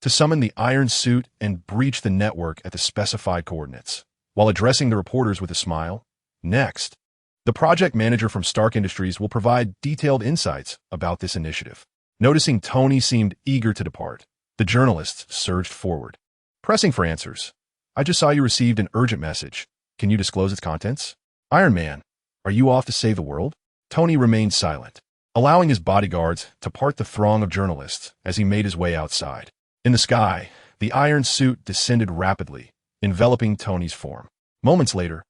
to summon the iron suit and breach the network at the specified coordinates. While addressing the reporters with a smile, "Next, the project manager from Stark Industries will provide detailed insights about this initiative." Noticing Tony seemed eager to depart, the journalists surged forward, pressing for answers. "I just saw you received an urgent message. Can you disclose its contents?" "Iron Man, are you off to save the world?" Tony remained silent, allowing his bodyguards to part the throng of journalists as he made his way outside. In the sky, the iron suit descended rapidly, enveloping Tony's form. Moments later,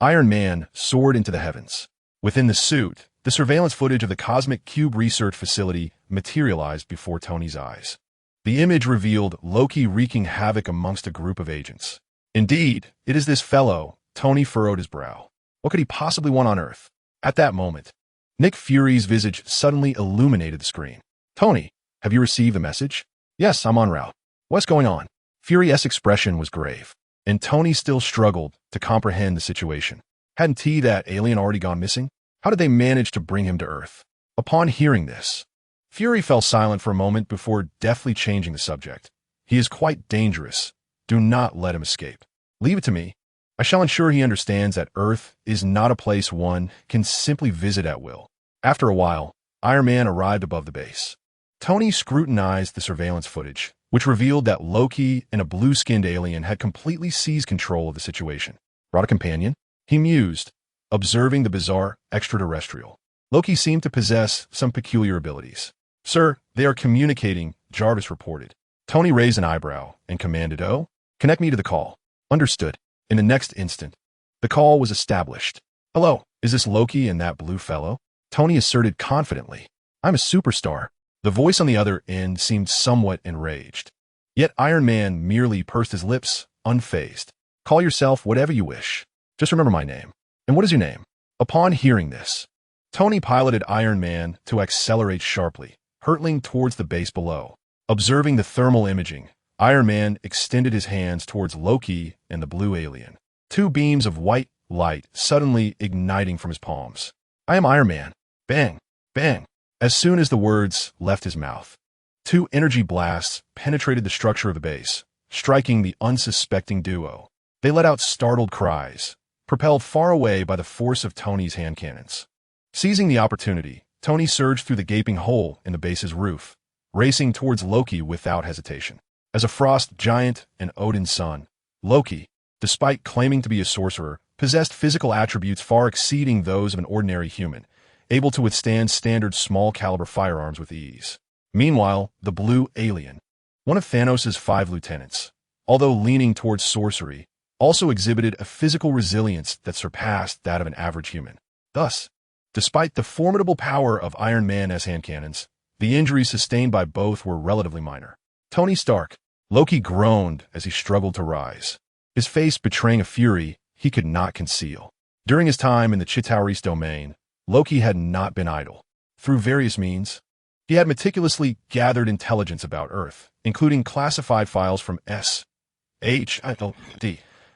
Iron Man soared into the heavens. Within the suit, the surveillance footage of the Cosmic Cube Research Facility materialized before Tony's eyes. The image revealed Loki wreaking havoc amongst a group of agents. "Indeed, it is this fellow." Tony furrowed his brow. What could he possibly want on Earth? At that moment, Nick Fury's visage suddenly illuminated the screen. "Tony, have you received the message?" "Yes, I'm en route." "What's going on?" Fury's expression was grave, and Tony still struggled to comprehend the situation. Hadn't that alien already gone missing? How did they manage to bring him to Earth? Upon hearing this, Fury fell silent for a moment before deftly changing the subject. "He is quite dangerous. Do not let him escape. Leave it to me. I shall ensure he understands that Earth is not a place one can simply visit at will." After a while, Iron Man arrived above the base. Tony scrutinized the surveillance footage, which revealed that Loki and a blue-skinned alien had completely seized control of the situation. "Brought a companion?" he mused, observing the bizarre extraterrestrial. Loki seemed to possess some peculiar abilities. "Sir, they are communicating," Jarvis reported. Tony raised an eyebrow and commanded, "Oh, connect me to the call." "Understood." In the next instant, the call was established. "Hello, is this Loki and that blue fellow?" Tony asserted confidently. "I'm a superstar." The voice on the other end seemed somewhat enraged. Yet Iron Man merely pursed his lips, unfazed. "Call yourself whatever you wish. Just remember my name." "And what is your name?" Upon hearing this, Tony piloted Iron Man to accelerate sharply, hurtling towards the base below. Observing the thermal imaging, Iron Man extended his hands towards Loki and the blue alien. Two beams of white light suddenly igniting from his palms. "I am Iron Man." Bang! Bang! As soon as the words left his mouth, two energy blasts penetrated the structure of the base, striking the unsuspecting duo. They let out startled cries, propelled far away by the force of Tony's hand cannons. Seizing the opportunity, Tony surged through the gaping hole in the base's roof, racing towards Loki without hesitation. As a frost giant and Odin's son, Loki, despite claiming to be a sorcerer, possessed physical attributes far exceeding those of an ordinary human, able to withstand standard small-caliber firearms with ease. Meanwhile, the blue alien, one of Thanos' 5 lieutenants, although leaning towards sorcery, also exhibited a physical resilience that surpassed that of an average human. Thus, despite the formidable power of Iron Man's hand cannons, the injuries sustained by both were relatively minor. "Tony Stark," Loki groaned as he struggled to rise, his face betraying a fury he could not conceal. During his time in the Chitauris domain, Loki had not been idle. Through various means, he had meticulously gathered intelligence about Earth, including classified files from SHIELD,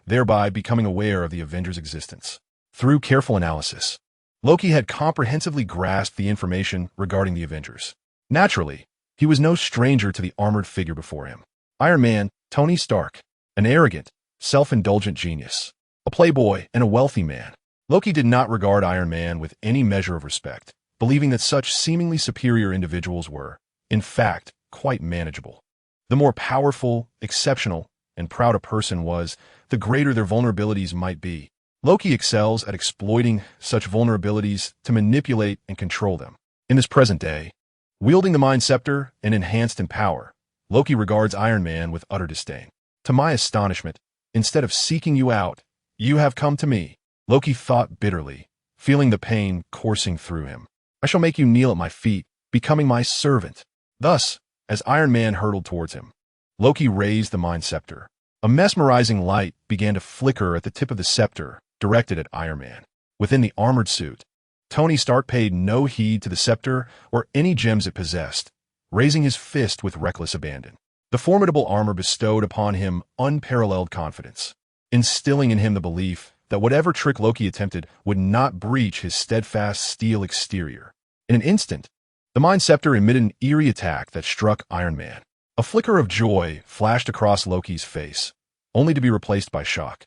thereby becoming aware of the Avengers' existence. Through careful analysis, Loki had comprehensively grasped the information regarding the Avengers. Naturally, he was no stranger to the armored figure before him. Iron Man, Tony Stark, an arrogant, self-indulgent genius, a playboy and a wealthy man. Loki did not regard Iron Man with any measure of respect, believing that such seemingly superior individuals were, in fact, quite manageable. The more powerful, exceptional, and proud a person was, the greater their vulnerabilities might be. Loki excels at exploiting such vulnerabilities to manipulate and control them. In this present day, wielding the Mind Scepter and enhanced in power, Loki regards Iron Man with utter disdain. To my astonishment, instead of seeking you out, you have come to me, Loki thought bitterly, feeling the pain coursing through him. I shall make you kneel at my feet, becoming my servant. Thus, as Iron Man hurtled towards him, Loki raised the Mind Scepter. A mesmerizing light began to flicker at the tip of the scepter, directed at Iron Man. Within the armored suit, Tony Stark paid no heed to the scepter or any gems it possessed, raising his fist with reckless abandon. The formidable armor bestowed upon him unparalleled confidence, instilling in him the belief that whatever trick Loki attempted would not breach his steadfast steel exterior. In an instant, the Mind Scepter emitted an eerie attack that struck Iron Man. A flicker of joy flashed across Loki's face, only to be replaced by shock.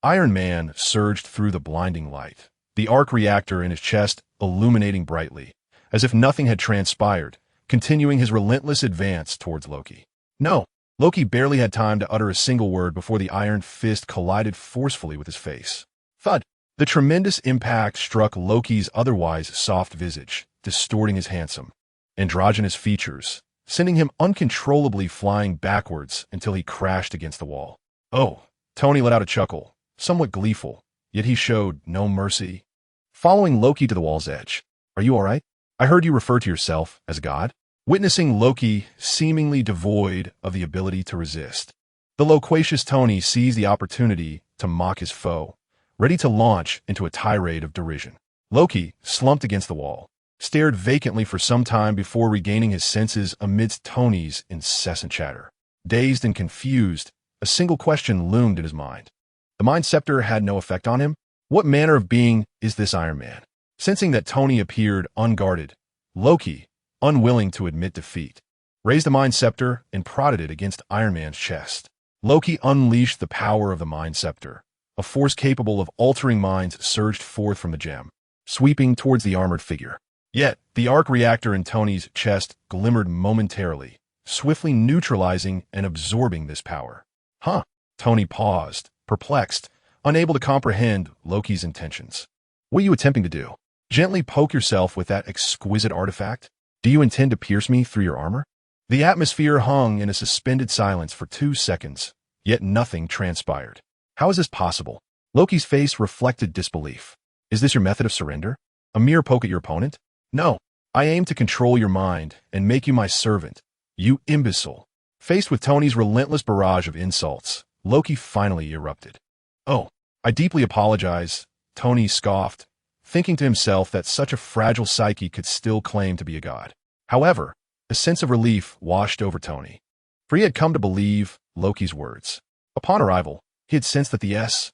Iron Man surged through the blinding light, the arc reactor in his chest illuminating brightly, as if nothing had transpired, continuing his relentless advance towards Loki. No, Loki barely had time to utter a single word before the iron fist collided forcefully with his face. Thud! The tremendous impact struck Loki's otherwise soft visage, distorting his handsome, androgynous features, sending him uncontrollably flying backwards until he crashed against the wall. Oh, Tony let out a chuckle, somewhat gleeful, yet he showed no mercy. Following Loki to the wall's edge. Are you all right? I heard you refer to yourself as a god. Witnessing Loki seemingly devoid of the ability to resist, the loquacious Tony seized the opportunity to mock his foe, ready to launch into a tirade of derision. Loki, slumped against the wall, stared vacantly for some time before regaining his senses amidst Tony's incessant chatter. Dazed and confused, a single question loomed in his mind. The Mind Scepter had no effect on him? What manner of being is this Iron Man? Sensing that Tony appeared unguarded, Loki, unwilling to admit defeat, raised the Mind Scepter and prodded it against Iron Man's chest. Loki unleashed the power of the Mind Scepter. A force capable of altering minds surged forth from the gem, sweeping towards the armored figure. Yet, the arc reactor in Tony's chest glimmered momentarily, swiftly neutralizing and absorbing this power. Huh? Tony paused, perplexed, unable to comprehend Loki's intentions. What are you attempting to do? Gently poke yourself with that exquisite artifact? Do you intend to pierce me through your armor? The atmosphere hung in a suspended silence for 2 seconds, yet nothing transpired. How is this possible? Loki's face reflected disbelief. Is this your method of surrender? A mere poke at your opponent? No, I aim to control your mind and make you my servant, you imbecile. Faced with Tony's relentless barrage of insults, Loki finally erupted. Oh, I deeply apologize, Tony scoffed, thinking to himself that such a fragile psyche could still claim to be a god. However, a sense of relief washed over Tony, for he had come to believe Loki's words. Upon arrival, he had sensed that the S.H.I.E.L.D.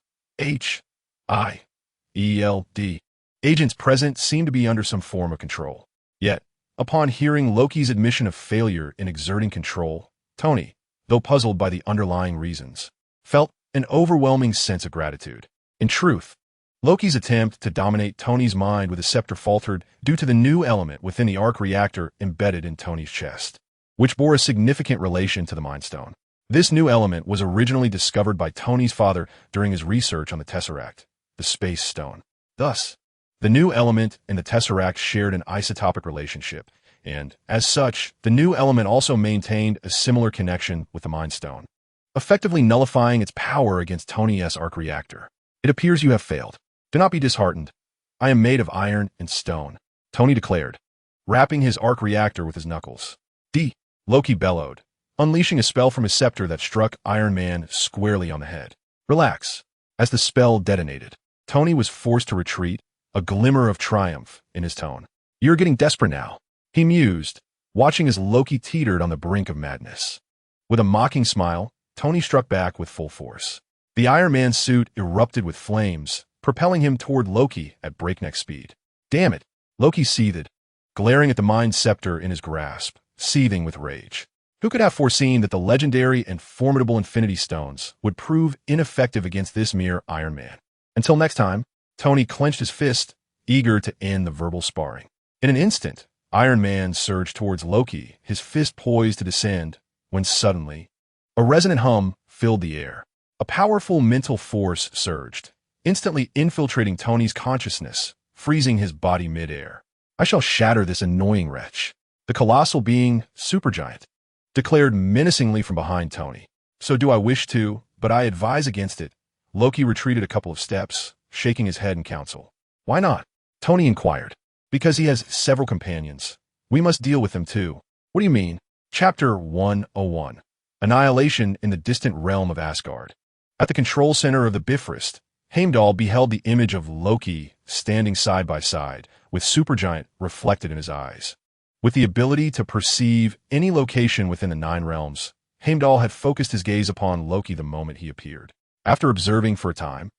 agents present seemed to be under some form of control. Yet, upon hearing Loki's admission of failure in exerting control, Tony, though puzzled by the underlying reasons, felt an overwhelming sense of gratitude. In truth, Loki's attempt to dominate Tony's mind with a scepter faltered due to the new element within the arc reactor embedded in Tony's chest, which bore a significant relation to the Mind Stone. This new element was originally discovered by Tony's father during his research on the Tesseract, the Space Stone. Thus, the new element and the Tesseract shared an isotopic relationship, and, as such, the new element also maintained a similar connection with the Mind Stone, effectively nullifying its power against Tony's arc reactor. It appears you have failed. Do not be disheartened. I am made of iron and stone, Tony declared, rapping his arc reactor with his knuckles. Loki bellowed, unleashing a spell from his scepter that struck Iron Man squarely on the head. Relax. As the spell detonated, Tony was forced to retreat, a glimmer of triumph in his tone. You're getting desperate now, he mused, watching as Loki teetered on the brink of madness. With a mocking smile, Tony struck back with full force. The Iron Man suit erupted with flames, propelling him toward Loki at breakneck speed. Damn it, Loki seethed, glaring at the Mind Scepter in his grasp, seething with rage. Who could have foreseen that the legendary and formidable Infinity Stones would prove ineffective against this mere Iron Man? Until next time, Tony clenched his fist, eager to end the verbal sparring. In an instant, Iron Man surged towards Loki, his fist poised to descend, when suddenly, a resonant hum filled the air. A powerful mental force surged, instantly infiltrating Tony's consciousness, freezing his body midair. I shall shatter this annoying wretch. The colossal being, Supergiant, declared menacingly from behind Tony. So do I wish to, but I advise against it. Loki retreated a couple of steps, shaking his head in counsel. Why not? Tony inquired. Because he has several companions. We must deal with them too. What do you mean? Chapter 101. Annihilation in the distant realm of Asgard. At the control center of the Bifrost, Heimdall beheld the image of Loki standing side by side, with Supergiant reflected in his eyes. With the ability to perceive any location within the 9 realms, Heimdall had focused his gaze upon Loki the moment he appeared. After observing for a time,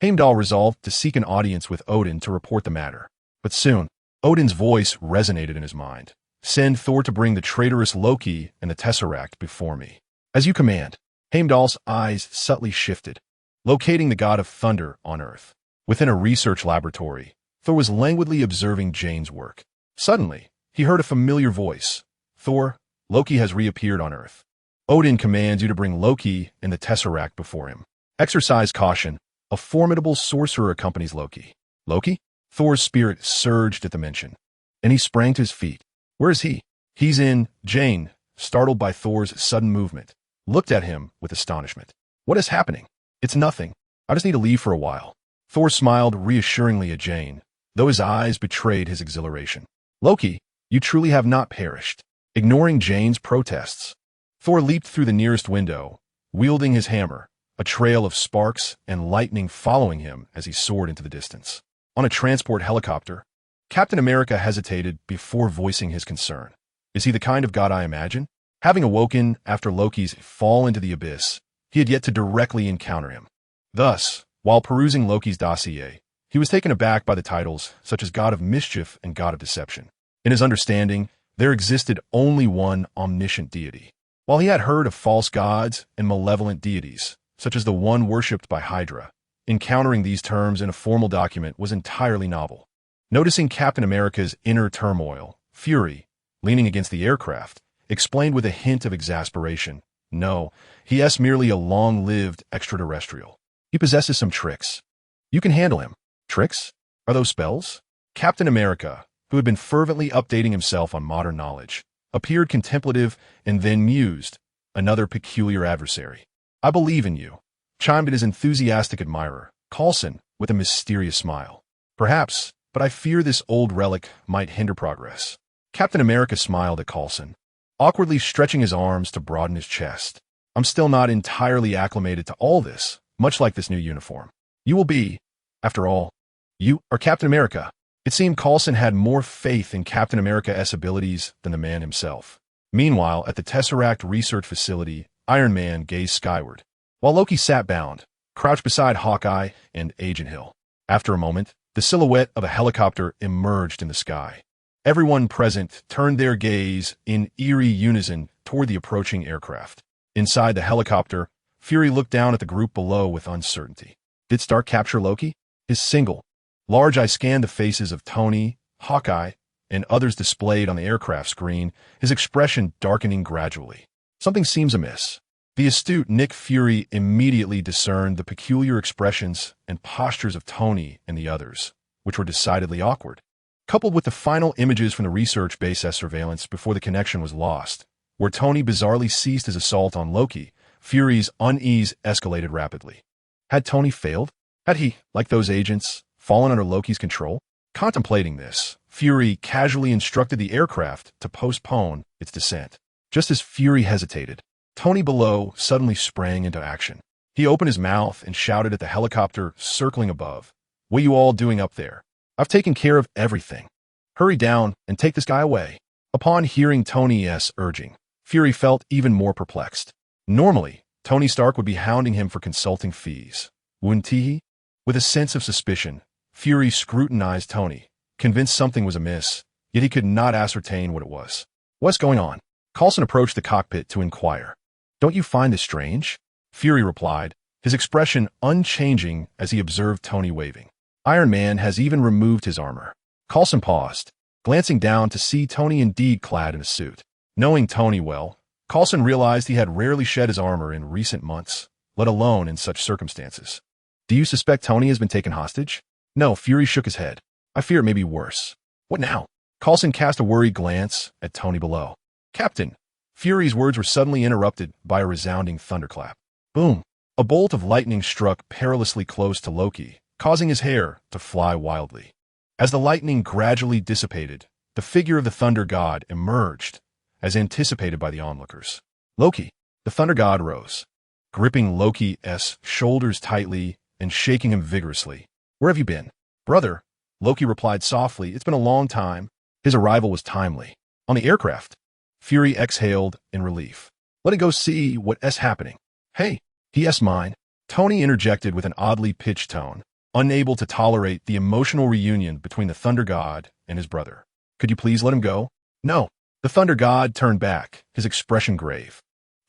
Heimdall resolved to seek an audience with Odin to report the matter. But soon, Odin's voice resonated in his mind. Send Thor to bring the traitorous Loki and the Tesseract before me. As you command. Heimdall's eyes subtly shifted, locating the god of thunder on Earth. Within a research laboratory, Thor was languidly observing Jane's work. Suddenly, he heard a familiar voice. Thor, Loki has reappeared on Earth. Odin commands you to bring Loki and the Tesseract before him. Exercise caution. A formidable sorcerer accompanies Loki. Loki? Thor's spirit surged at the mention, and he sprang to his feet. Where is he? He's in. Jane, startled by Thor's sudden movement, looked at him with astonishment. What is happening? It's nothing. I just need to leave for a while. Thor smiled reassuringly at Jane, though his eyes betrayed his exhilaration. Loki, you truly have not perished. Ignoring Jane's protests, Thor leaped through the nearest window, wielding his hammer, a trail of sparks and lightning following him as he soared into the distance. On a transport helicopter, Captain America hesitated before voicing his concern. Is he the kind of god I imagine? Having awoken after Loki's fall into the abyss, he had yet to directly encounter him. Thus, while perusing Loki's dossier, he was taken aback by the titles such as God of Mischief and God of Deception. In his understanding, there existed only one omniscient deity. While he had heard of false gods and malevolent deities, such as the one worshipped by Hydra, encountering these terms in a formal document was entirely novel. Noticing Captain America's inner turmoil, Fury, leaning against the aircraft, explained with a hint of exasperation, no, he is merely a long-lived extraterrestrial. He possesses some tricks. You can handle him. Tricks? Are those spells? Captain America, who had been fervently updating himself on modern knowledge, appeared contemplative and then mused, another peculiar adversary. I believe in you, chimed in his enthusiastic admirer, Coulson, with a mysterious smile. Perhaps, but I fear this old relic might hinder progress. Captain America smiled at Coulson, awkwardly stretching his arms to broaden his chest. I'm still not entirely acclimated to all this, much like this new uniform. You will be, after all, you are Captain America. It seemed Coulson had more faith in Captain America's abilities than the man himself. Meanwhile, at the Tesseract research facility, Iron Man gazed skyward, while Loki sat bound, crouched beside Hawkeye and Agent Hill. After a moment, the silhouette of a helicopter emerged in the sky. Everyone present turned their gaze in eerie unison toward the approaching aircraft. Inside the helicopter, Fury looked down at the group below with uncertainty. Did Stark capture Loki? His single, large eye scanned the faces of Tony, Hawkeye, and others displayed on the aircraft screen, his expression darkening gradually. Something seems amiss. The astute Nick Fury immediately discerned the peculiar expressions and postures of Tony and the others, which were decidedly awkward. Coupled with the final images from the research base as surveillance before the connection was lost, where Tony bizarrely ceased his assault on Loki, Fury's unease escalated rapidly. Had Tony failed? Had he, like those agents, fallen under Loki's control? Contemplating this, Fury casually instructed the aircraft to postpone its descent. Just as Fury hesitated, Tony below suddenly sprang into action. He opened his mouth and shouted at the helicopter circling above. What are you all doing up there? I've taken care of everything. Hurry down and take this guy away. Upon hearing Tony's urging, Fury felt even more perplexed. Normally, Tony Stark would be hounding him for consulting fees. Wouldn't he? With a sense of suspicion, Fury scrutinized Tony, convinced something was amiss, yet he could not ascertain what it was. What's going on? Coulson approached the cockpit to inquire. Don't you find this strange? Fury replied, his expression unchanging as he observed Tony waving. Iron Man has even removed his armor. Coulson paused, glancing down to see Tony indeed clad in a suit. Knowing Tony well, Coulson realized he had rarely shed his armor in recent months, let alone in such circumstances. Do you suspect Tony has been taken hostage? No, Fury shook his head. I fear it may be worse. What now? Coulson cast a worried glance at Tony below. Captain! Fury's words were suddenly interrupted by a resounding thunderclap. Boom! A bolt of lightning struck perilously close to Loki, causing his hair to fly wildly. As the lightning gradually dissipated, the figure of the Thunder God emerged, as anticipated by the onlookers. Loki! The Thunder God rose, gripping Loki's shoulders tightly and shaking him vigorously. Where have you been? Brother, Loki replied softly. It's been a long time. His arrival was timely. On the aircraft. Fury exhaled in relief. Let it go see what's happening. Hey, he's mine. Tony interjected with an oddly pitched tone, unable to tolerate the emotional reunion between the Thunder God and his brother. Could you please let him go? No. The Thunder God turned back, his expression grave.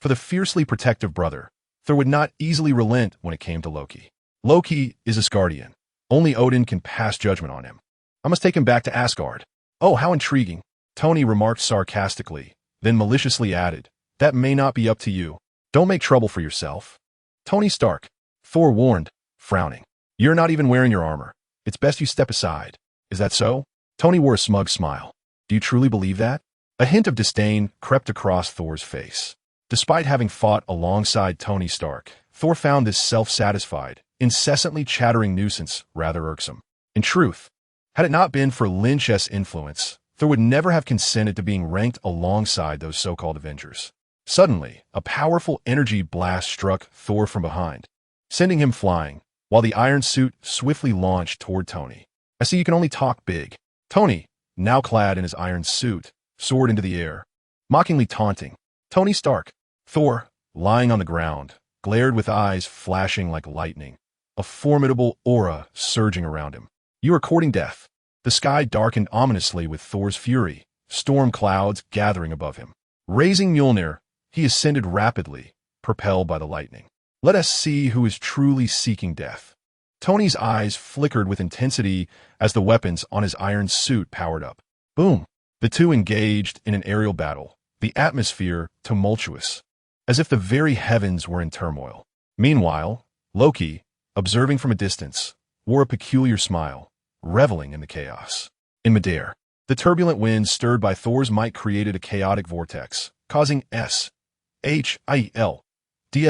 For the fiercely protective brother, Thor would not easily relent when it came to Loki. Loki is Asgardian. Only Odin can pass judgment on him. I must take him back to Asgard. Oh, how intriguing, Tony remarked sarcastically, then maliciously added, that may not be up to you. Don't make trouble for yourself. Tony Stark, Thor warned, frowning. You're not even wearing your armor. It's best you step aside. Is that so? Tony wore a smug smile. Do you truly believe that? A hint of disdain crept across Thor's face. Despite having fought alongside Tony Stark, Thor found this self-satisfied, incessantly chattering nuisance rather irksome. In truth, had it not been for Lin Qi's influence, Thor would never have consented to being ranked alongside those so-called Avengers. Suddenly, a powerful energy blast struck Thor from behind, sending him flying, while the iron suit swiftly launched toward Tony. I see you can only talk big. Tony, now clad in his iron suit, soared into the air, mockingly taunting. Tony Stark. Thor, lying on the ground, glared with eyes flashing like lightning, a formidable aura surging around him. You are courting death. The sky darkened ominously with Thor's fury, storm clouds gathering above him. Raising Mjolnir, he ascended rapidly, propelled by the lightning. Let us see who is truly seeking death. Tony's eyes flickered with intensity as the weapons on his iron suit powered up. Boom! The two engaged in an aerial battle, the atmosphere tumultuous, as if the very heavens were in turmoil. Meanwhile, Loki, observing from a distance, wore a peculiar smile, reveling in the chaos. In midair, the turbulent winds stirred by Thor's might created a chaotic vortex, causing S.H.I.E.L.D.'s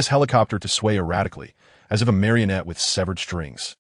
helicopter to sway erratically, as if a marionette with severed strings,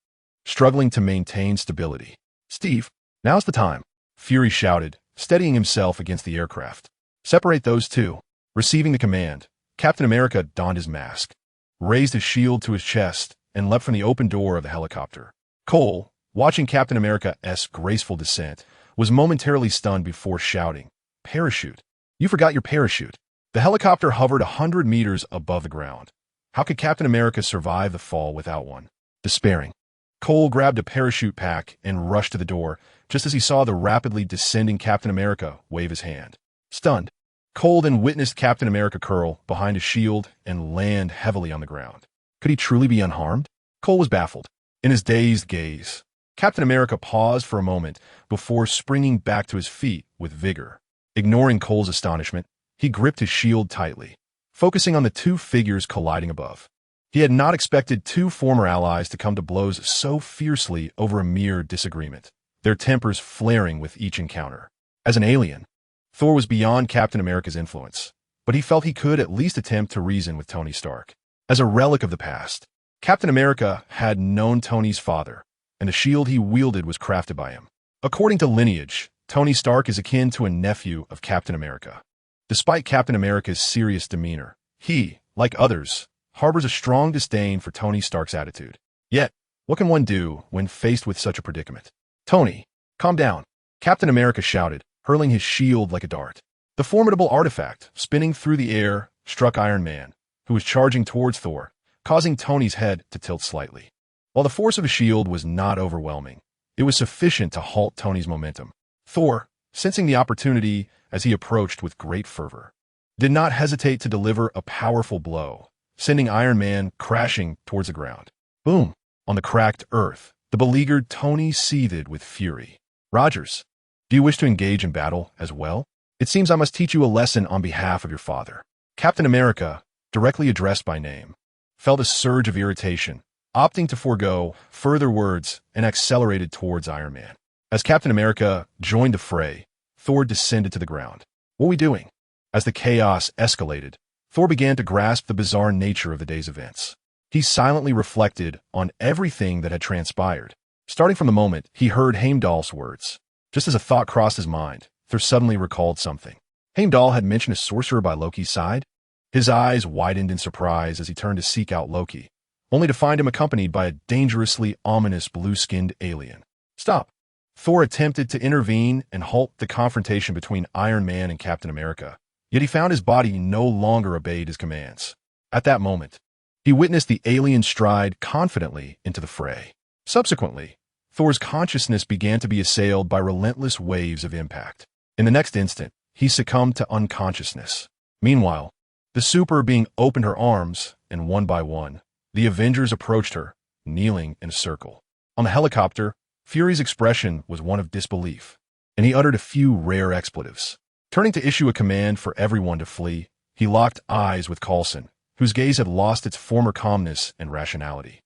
struggling to maintain stability. Steve, now's the time, Fury shouted, steadying himself against the aircraft. Separate those two. Receiving the command, Captain America donned his mask, raised his shield to his chest, and leapt from the open door of the helicopter. Cole, watching Captain America's graceful descent, was momentarily stunned before shouting, Parachute! You forgot your parachute. The helicopter hovered 100 meters above the ground. How could Captain America survive the fall without one? Despairing, Cole grabbed a parachute pack and rushed to the door, just as he saw the rapidly descending Captain America wave his hand. Stunned, Cole then witnessed Captain America curl behind his shield and land heavily on the ground. Could he truly be unharmed? Cole was baffled. In his dazed gaze, Captain America paused for a moment before springing back to his feet with vigor. Ignoring Cole's astonishment, he gripped his shield tightly, focusing on the two figures colliding above. He had not expected two former allies to come to blows so fiercely over a mere disagreement, their tempers flaring with each encounter. As an alien, Thor was beyond Captain America's influence, but he felt he could at least attempt to reason with Tony Stark. As a relic of the past, Captain America had known Tony's father, and the shield he wielded was crafted by him. According to lineage, Tony Stark is akin to a nephew of Captain America. Despite Captain America's serious demeanor, he, like others, harbors a strong disdain for Tony Stark's attitude. Yet, what can one do when faced with such a predicament? Tony, calm down, Captain America shouted, hurling his shield like a dart. The formidable artifact, spinning through the air, struck Iron Man, who was charging towards Thor, causing Tony's head to tilt slightly. While the force of his shield was not overwhelming, it was sufficient to halt Tony's momentum. Thor, sensing the opportunity as he approached with great fervor, did not hesitate to deliver a powerful blow, sending Iron Man crashing towards the ground. Boom! On the cracked earth, the beleaguered Tony seethed with fury. Rogers, do you wish to engage in battle as well? It seems I must teach you a lesson on behalf of your father. Captain America, directly addressed by name, felt a surge of irritation, opting to forego further words and accelerated towards Iron Man. As Captain America joined the fray, Thor descended to the ground. What are we doing? As the chaos escalated, Thor began to grasp the bizarre nature of the day's events. He silently reflected on everything that had transpired. Starting from the moment he heard Heimdall's words. Just as a thought crossed his mind, Thor suddenly recalled something. Heimdall had mentioned a sorcerer by Loki's side. His eyes widened in surprise as he turned to seek out Loki, only to find him accompanied by a dangerously ominous blue-skinned alien. Stop! Thor attempted to intervene and halt the confrontation between Iron Man and Captain America, yet he found his body no longer obeyed his commands. At that moment, he witnessed the alien stride confidently into the fray. Subsequently, Thor's consciousness began to be assailed by relentless waves of impact. In the next instant, he succumbed to unconsciousness. Meanwhile, the super being opened her arms, and one by one, the Avengers approached her, kneeling in a circle. On the helicopter, Fury's expression was one of disbelief, and he uttered a few rare expletives. Turning to issue a command for everyone to flee, he locked eyes with Coulson, whose gaze had lost its former calmness and rationality.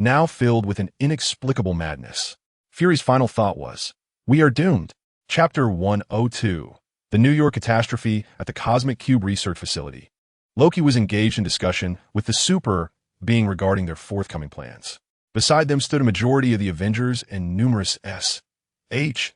Now filled with an inexplicable madness, Fury's final thought was, "We are doomed." Chapter 102. The New York Catastrophe at the Cosmic Cube Research Facility. Loki was engaged in discussion with the super being regarding their forthcoming plans. Beside them stood a majority of the Avengers and numerous S.H.I.E.L.D.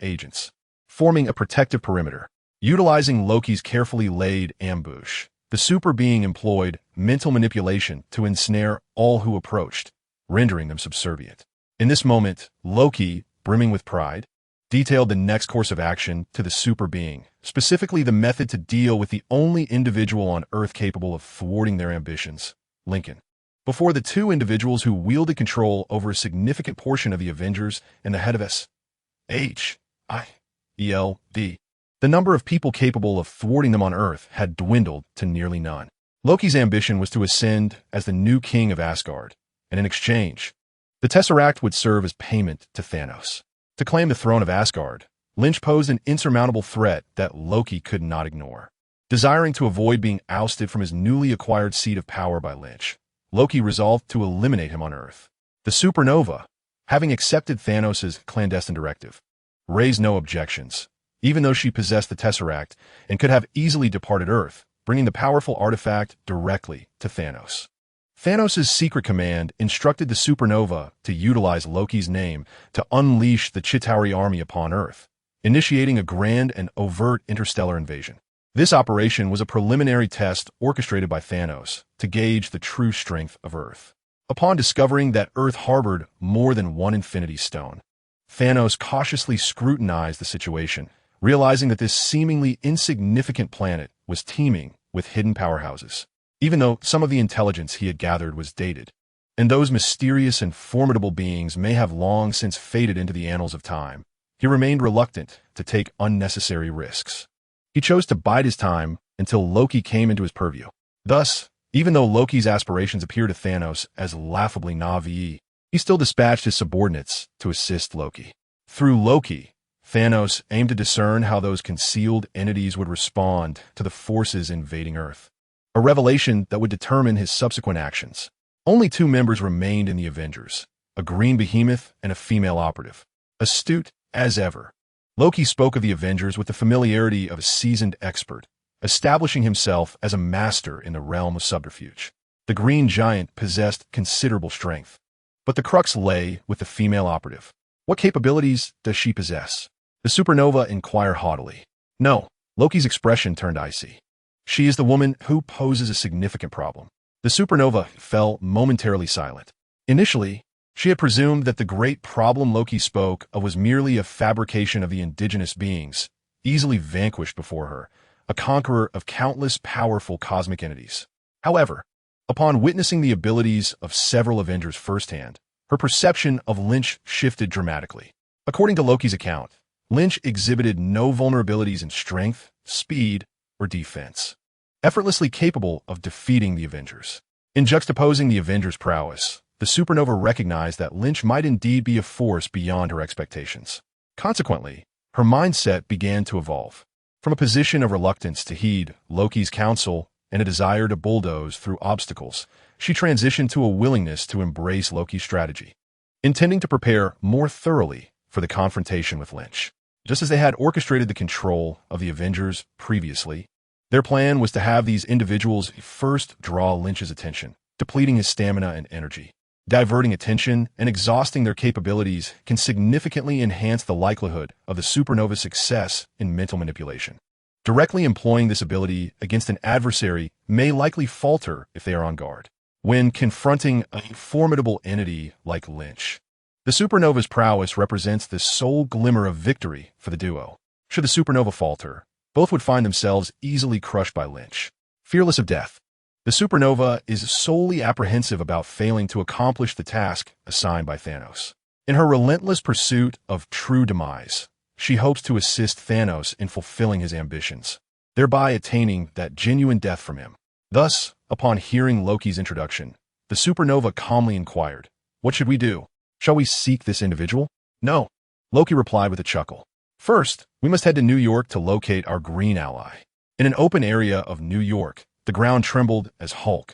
agents, forming a protective perimeter. Utilizing Loki's carefully laid ambush, the super being employed mental manipulation to ensnare all who approached, rendering them subservient. In this moment, Loki, brimming with pride, detailed the next course of action to the super being, specifically the method to deal with the only individual on Earth capable of thwarting their ambitions, Lincoln. Before the two individuals who wielded control over a significant portion of the Avengers and the head of S.H.I.E.L.D., the number of people capable of thwarting them on Earth had dwindled to nearly none. Loki's ambition was to ascend as the new king of Asgard, and in exchange, the Tesseract would serve as payment to Thanos. To claim the throne of Asgard, Lin Qi posed an insurmountable threat that Loki could not ignore. Desiring to avoid being ousted from his newly acquired seat of power by Lin Qi, Loki resolved to eliminate him on Earth. The supernova, having accepted Thanos' clandestine directive, raised no objections, even though she possessed the Tesseract and could have easily departed Earth, bringing the powerful artifact directly to Thanos. Thanos' secret command instructed the supernova to utilize Loki's name to unleash the Chitauri army upon Earth, initiating a grand and overt interstellar invasion. This operation was a preliminary test orchestrated by Thanos to gauge the true strength of Earth. Upon discovering that Earth harbored more than one Infinity Stone, Thanos cautiously scrutinized the situation, realizing that this seemingly insignificant planet was teeming with hidden powerhouses. Even though some of the intelligence he had gathered was dated, and those mysterious and formidable beings may have long since faded into the annals of time, he remained reluctant to take unnecessary risks. He chose to bide his time until Loki came into his purview. Thus, even though Loki's aspirations appeared to Thanos as laughably naive, he still dispatched his subordinates to assist Loki. Through Loki, Thanos aimed to discern how those concealed entities would respond to the forces invading Earth, a revelation that would determine his subsequent actions. Only two members remained in the Avengers, a green behemoth and a female operative. Astute as ever, Loki spoke of the Avengers with the familiarity of a seasoned expert, establishing himself as a master in the realm of subterfuge. The green giant possessed considerable strength, but the crux lay with the female operative. What capabilities does she possess? The supernova inquired haughtily. No, Loki's expression turned icy. She is the woman who poses a significant problem. The supernova fell momentarily silent. Initially, she had presumed that the great problem Loki spoke of was merely a fabrication of the indigenous beings, easily vanquished before her, a conqueror of countless powerful cosmic entities. However, upon witnessing the abilities of several Avengers firsthand, her perception of Lin Qi shifted dramatically. According to Loki's account, Lin Qi exhibited no vulnerabilities in strength, speed, or defense, effortlessly capable of defeating the Avengers. In juxtaposing the Avengers' prowess, the supernova recognized that Lin Qi might indeed be a force beyond her expectations. Consequently, her mindset began to evolve. From a position of reluctance to heed Loki's counsel and a desire to bulldoze through obstacles, she transitioned to a willingness to embrace Loki's strategy, intending to prepare more thoroughly for the confrontation with Lynch. Just as they had orchestrated the control of the Avengers previously, their plan was to have these individuals first draw Lynch's attention, depleting his stamina and energy. Diverting attention and exhausting their capabilities can significantly enhance the likelihood of the supernova's success in mental manipulation. Directly employing this ability against an adversary may likely falter if they are on guard. When confronting a formidable entity like Lynch, the supernova's prowess represents the sole glimmer of victory for the duo. Should the supernova falter, both would find themselves easily crushed by Lynch. Fearless of death, the supernova is solely apprehensive about failing to accomplish the task assigned by Thanos. In her relentless pursuit of true demise, she hopes to assist Thanos in fulfilling his ambitions, thereby attaining that genuine death from him. Thus, upon hearing Loki's introduction, the supernova calmly inquired, "What should we do? Shall we seek this individual?" "No," Loki replied with a chuckle. "First, we must head to New York to locate our green ally." In an open area of New York, the ground trembled as Hulk,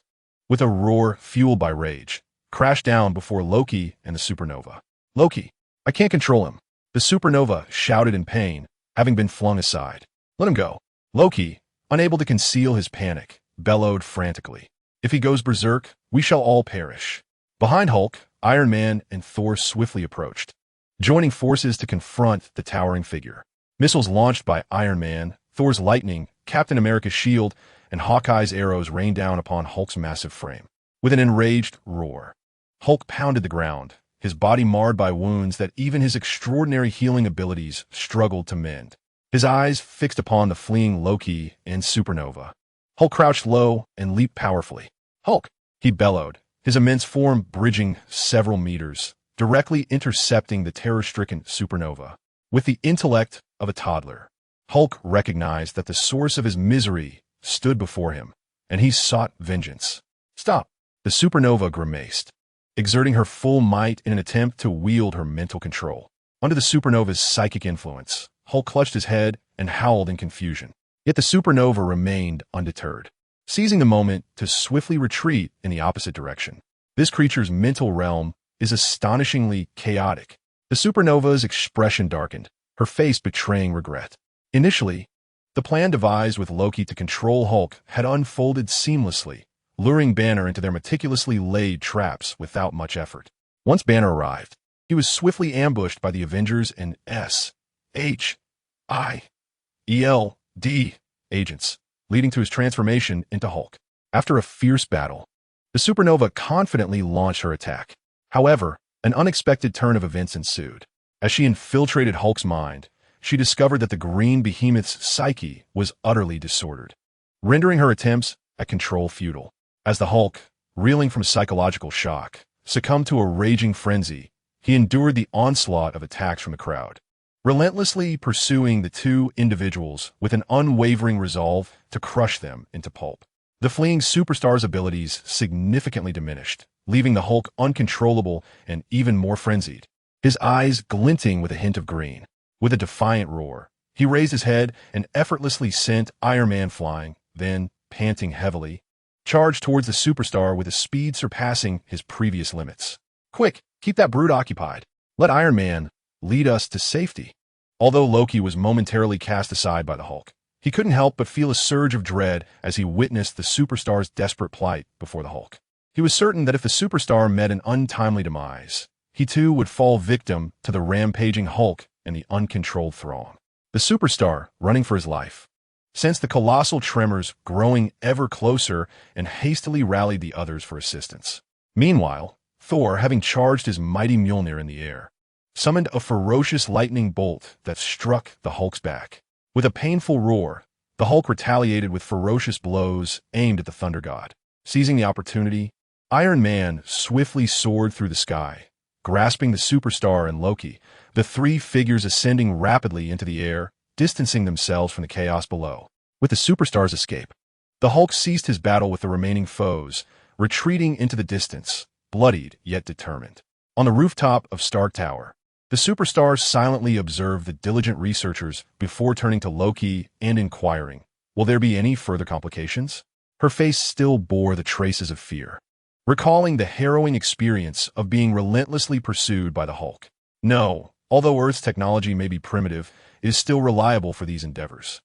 with a roar fueled by rage, crashed down before Loki and the supernova. "Loki, I can't control him," the supernova shouted in pain, having been flung aside. "Let him go." Loki, unable to conceal his panic, bellowed frantically. "If he goes berserk, we shall all perish." Behind Hulk, Iron Man and Thor swiftly approached, joining forces to confront the towering figure. Missiles launched by Iron Man, Thor's lightning, Captain America's shield, and Hawkeye's arrows rained down upon Hulk's massive frame. With an enraged roar, Hulk pounded the ground, his body marred by wounds that even his extraordinary healing abilities struggled to mend. His eyes fixed upon the fleeing Loki and supernova. Hulk crouched low and leaped powerfully. "Hulk!" he bellowed, his immense form bridging several meters, directly intercepting the terror-stricken supernova. With the intellect of a toddler, Hulk recognized that the source of his misery stood before him, and he sought vengeance. "Stop!" the supernova grimaced, exerting her full might in an attempt to wield her mental control. Under the supernova's psychic influence, Hulk clutched his head and howled in confusion. Yet the supernova remained undeterred, seizing the moment to swiftly retreat in the opposite direction. This creature's mental realm is astonishingly chaotic. The supernova's expression darkened, her face betraying regret. Initially, the plan devised with Loki to control Hulk had unfolded seamlessly, luring Banner into their meticulously laid traps without much effort. Once Banner arrived, he was swiftly ambushed by the Avengers and SHIELD agents, leading to his transformation into Hulk. After a fierce battle, the supernova confidently launched her attack. However, an unexpected turn of events ensued. As she infiltrated Hulk's mind, she discovered that the green behemoth's psyche was utterly disordered, rendering her attempts at control futile. As the Hulk, reeling from psychological shock, succumbed to a raging frenzy, he endured the onslaught of attacks from the crowd, relentlessly pursuing the two individuals with an unwavering resolve to crush them into pulp. The fleeing superstar's abilities significantly diminished, leaving the Hulk uncontrollable and even more frenzied, his eyes glinting with a hint of green. With a defiant roar, he raised his head and effortlessly sent Iron Man flying, then, panting heavily, charged towards the superstar with a speed surpassing his previous limits. "Quick, keep that brute occupied. Let Iron Man lead us to safety." Although Loki was momentarily cast aside by the Hulk, he couldn't help but feel a surge of dread as he witnessed the superstar's desperate plight before the Hulk. He was certain that if the superstar met an untimely demise, he too would fall victim to the rampaging Hulk and the uncontrolled throng. The superstar, running for his life, sensed the colossal tremors growing ever closer and hastily rallied the others for assistance. Meanwhile, Thor, having charged his mighty Mjolnir in the air, summoned a ferocious lightning bolt that struck the Hulk's back. With a painful roar, the Hulk retaliated with ferocious blows aimed at the Thunder God. Seizing the opportunity, Iron Man swiftly soared through the sky, grasping the superstar and Loki, the three figures ascending rapidly into the air, distancing themselves from the chaos below. With the superstar's escape, the Hulk ceased his battle with the remaining foes, retreating into the distance, bloodied yet determined. On the rooftop of Stark Tower, The superstar silently observed the diligent researchers before turning to Loki and inquiring, "Will there be any further complications?" Her face still bore the traces of fear, recalling the harrowing experience of being relentlessly pursued by the Hulk. "No, although Earth's technology may be primitive, it is still reliable for these endeavors."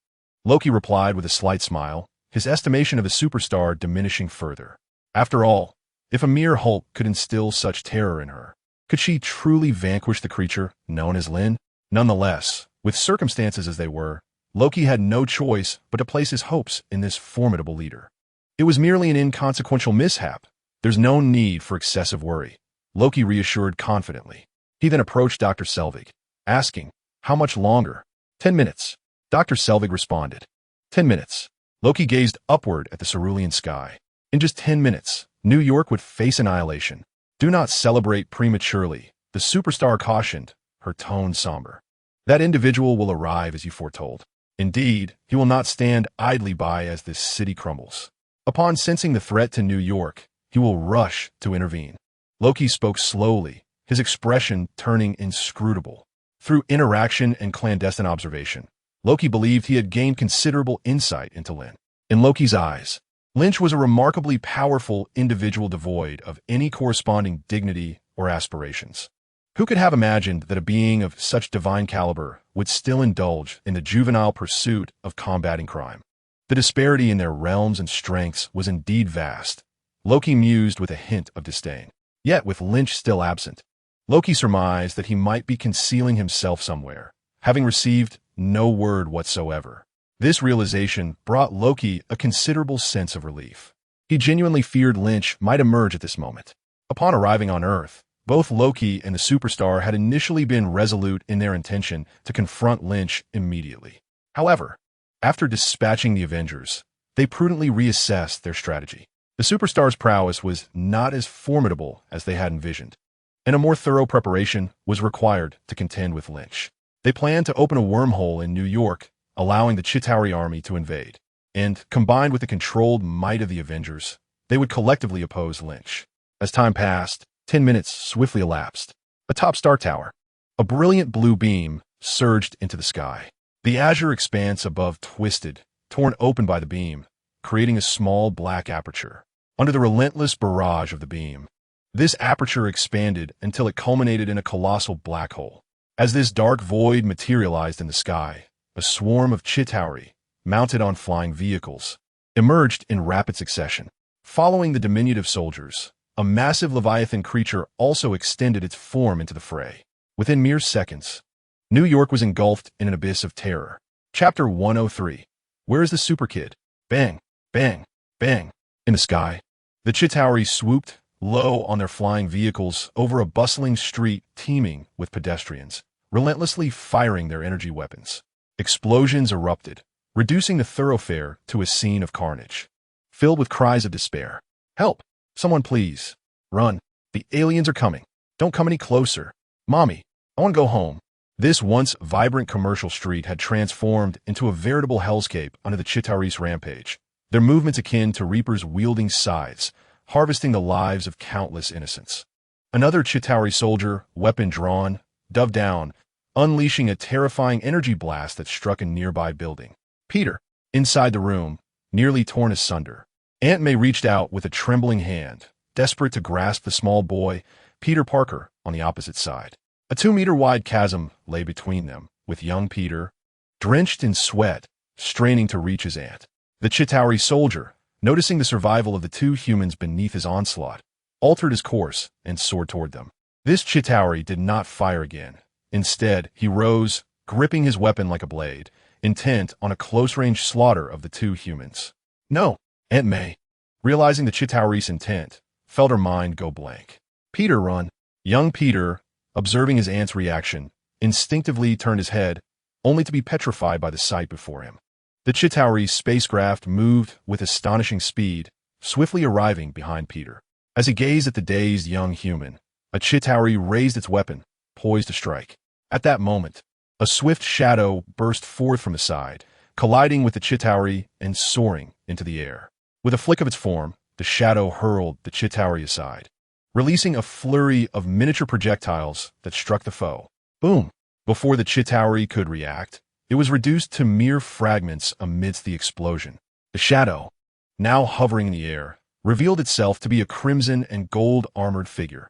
Loki replied with a slight smile, his estimation of the superstar diminishing further. After all, if a mere Hulk could instill such terror in her, could she truly vanquish the creature known as Lin? Nonetheless, with circumstances as they were, Loki had no choice but to place his hopes in this formidable leader. "It was merely an inconsequential mishap. There's no need for excessive worry," Loki reassured confidently. He then approached Dr. Selvig, asking, "How much longer?" 10 minutes, Dr. Selvig responded. 10 minutes. Loki gazed upward at the cerulean sky. In just 10 minutes, New York would face annihilation. "Do not celebrate prematurely," the superstar cautioned, her tone somber. "That individual will arrive as you foretold. Indeed, he will not stand idly by as this city crumbles. Upon sensing the threat to New York, he will rush to intervene." Loki spoke slowly, his expression turning inscrutable. Through interaction and clandestine observation, Loki believed he had gained considerable insight into Lin. In Loki's eyes, Lynch was a remarkably powerful individual devoid of any corresponding dignity or aspirations. Who could have imagined that a being of such divine caliber would still indulge in the juvenile pursuit of combating crime? The disparity in their realms and strengths was indeed vast. Loki mused with a hint of disdain. Yet with Lynch still absent, Loki surmised that he might be concealing himself somewhere, having received no word whatsoever. This realization brought Loki a considerable sense of relief. He genuinely feared Lynch might emerge at this moment. Upon arriving on Earth, both Loki and the superstar had initially been resolute in their intention to confront Lynch immediately. However, after dispatching the Avengers, they prudently reassessed their strategy. The superstar's prowess was not as formidable as they had envisioned, and a more thorough preparation was required to contend with Lynch. They planned to open a wormhole in New York, allowing the Chitauri army to invade, and, combined with the controlled might of the Avengers, they would collectively oppose Lynch. As time passed, 10 minutes swiftly elapsed. Atop Star Tower, a brilliant blue beam surged into the sky. The azure expanse above twisted, torn open by the beam, creating a small black aperture. Under the relentless barrage of the beam, this aperture expanded until it culminated in a colossal black hole. As this dark void materialized in the sky, a swarm of Chitauri, mounted on flying vehicles, emerged in rapid succession. Following the diminutive soldiers, a massive Leviathan creature also extended its form into the fray. Within mere seconds, New York was engulfed in an abyss of terror. Chapter 103. Where is the Super Kid? Bang, bang, bang. In the sky, the Chitauri swooped low on their flying vehicles over a bustling street teeming with pedestrians, relentlessly firing their energy weapons. Explosions erupted, reducing the thoroughfare to a scene of carnage, filled with cries of despair. "Help! Someone please! Run! The aliens are coming! Don't come any closer! Mommy, I want to go home!" This once vibrant commercial street had transformed into a veritable hellscape under the Chitauri's rampage, their movements akin to reapers wielding scythes, harvesting the lives of countless innocents. Another Chitauri soldier, weapon drawn, dove down, unleashing a terrifying energy blast that struck a nearby building. Peter, inside the room, nearly torn asunder. Aunt May reached out with a trembling hand, desperate to grasp the small boy, Peter Parker, on the opposite side. A 2-meter-wide chasm lay between them, with young Peter, drenched in sweat, straining to reach his aunt. The Chitauri soldier, noticing the survival of the two humans beneath his onslaught, altered his course and soared toward them. This Chitauri did not fire again. Instead, he rose, gripping his weapon like a blade, intent on a close-range slaughter of the two humans. "No!" Aunt May, realizing the Chitauri's intent, felt her mind go blank. "Peter, run!" Young Peter, observing his aunt's reaction, instinctively turned his head, only to be petrified by the sight before him. The Chitauri spacecraft moved with astonishing speed, swiftly arriving behind Peter. As he gazed at the dazed young human, a Chitauri raised its weapon, poised to strike. At that moment, a swift shadow burst forth from the side, colliding with the Chitauri and soaring into the air. With a flick of its form, the shadow hurled the Chitauri aside, releasing a flurry of miniature projectiles that struck the foe. Boom! Before the Chitauri could react, it was reduced to mere fragments amidst the explosion. The shadow, now hovering in the air, revealed itself to be a crimson and gold-armored figure.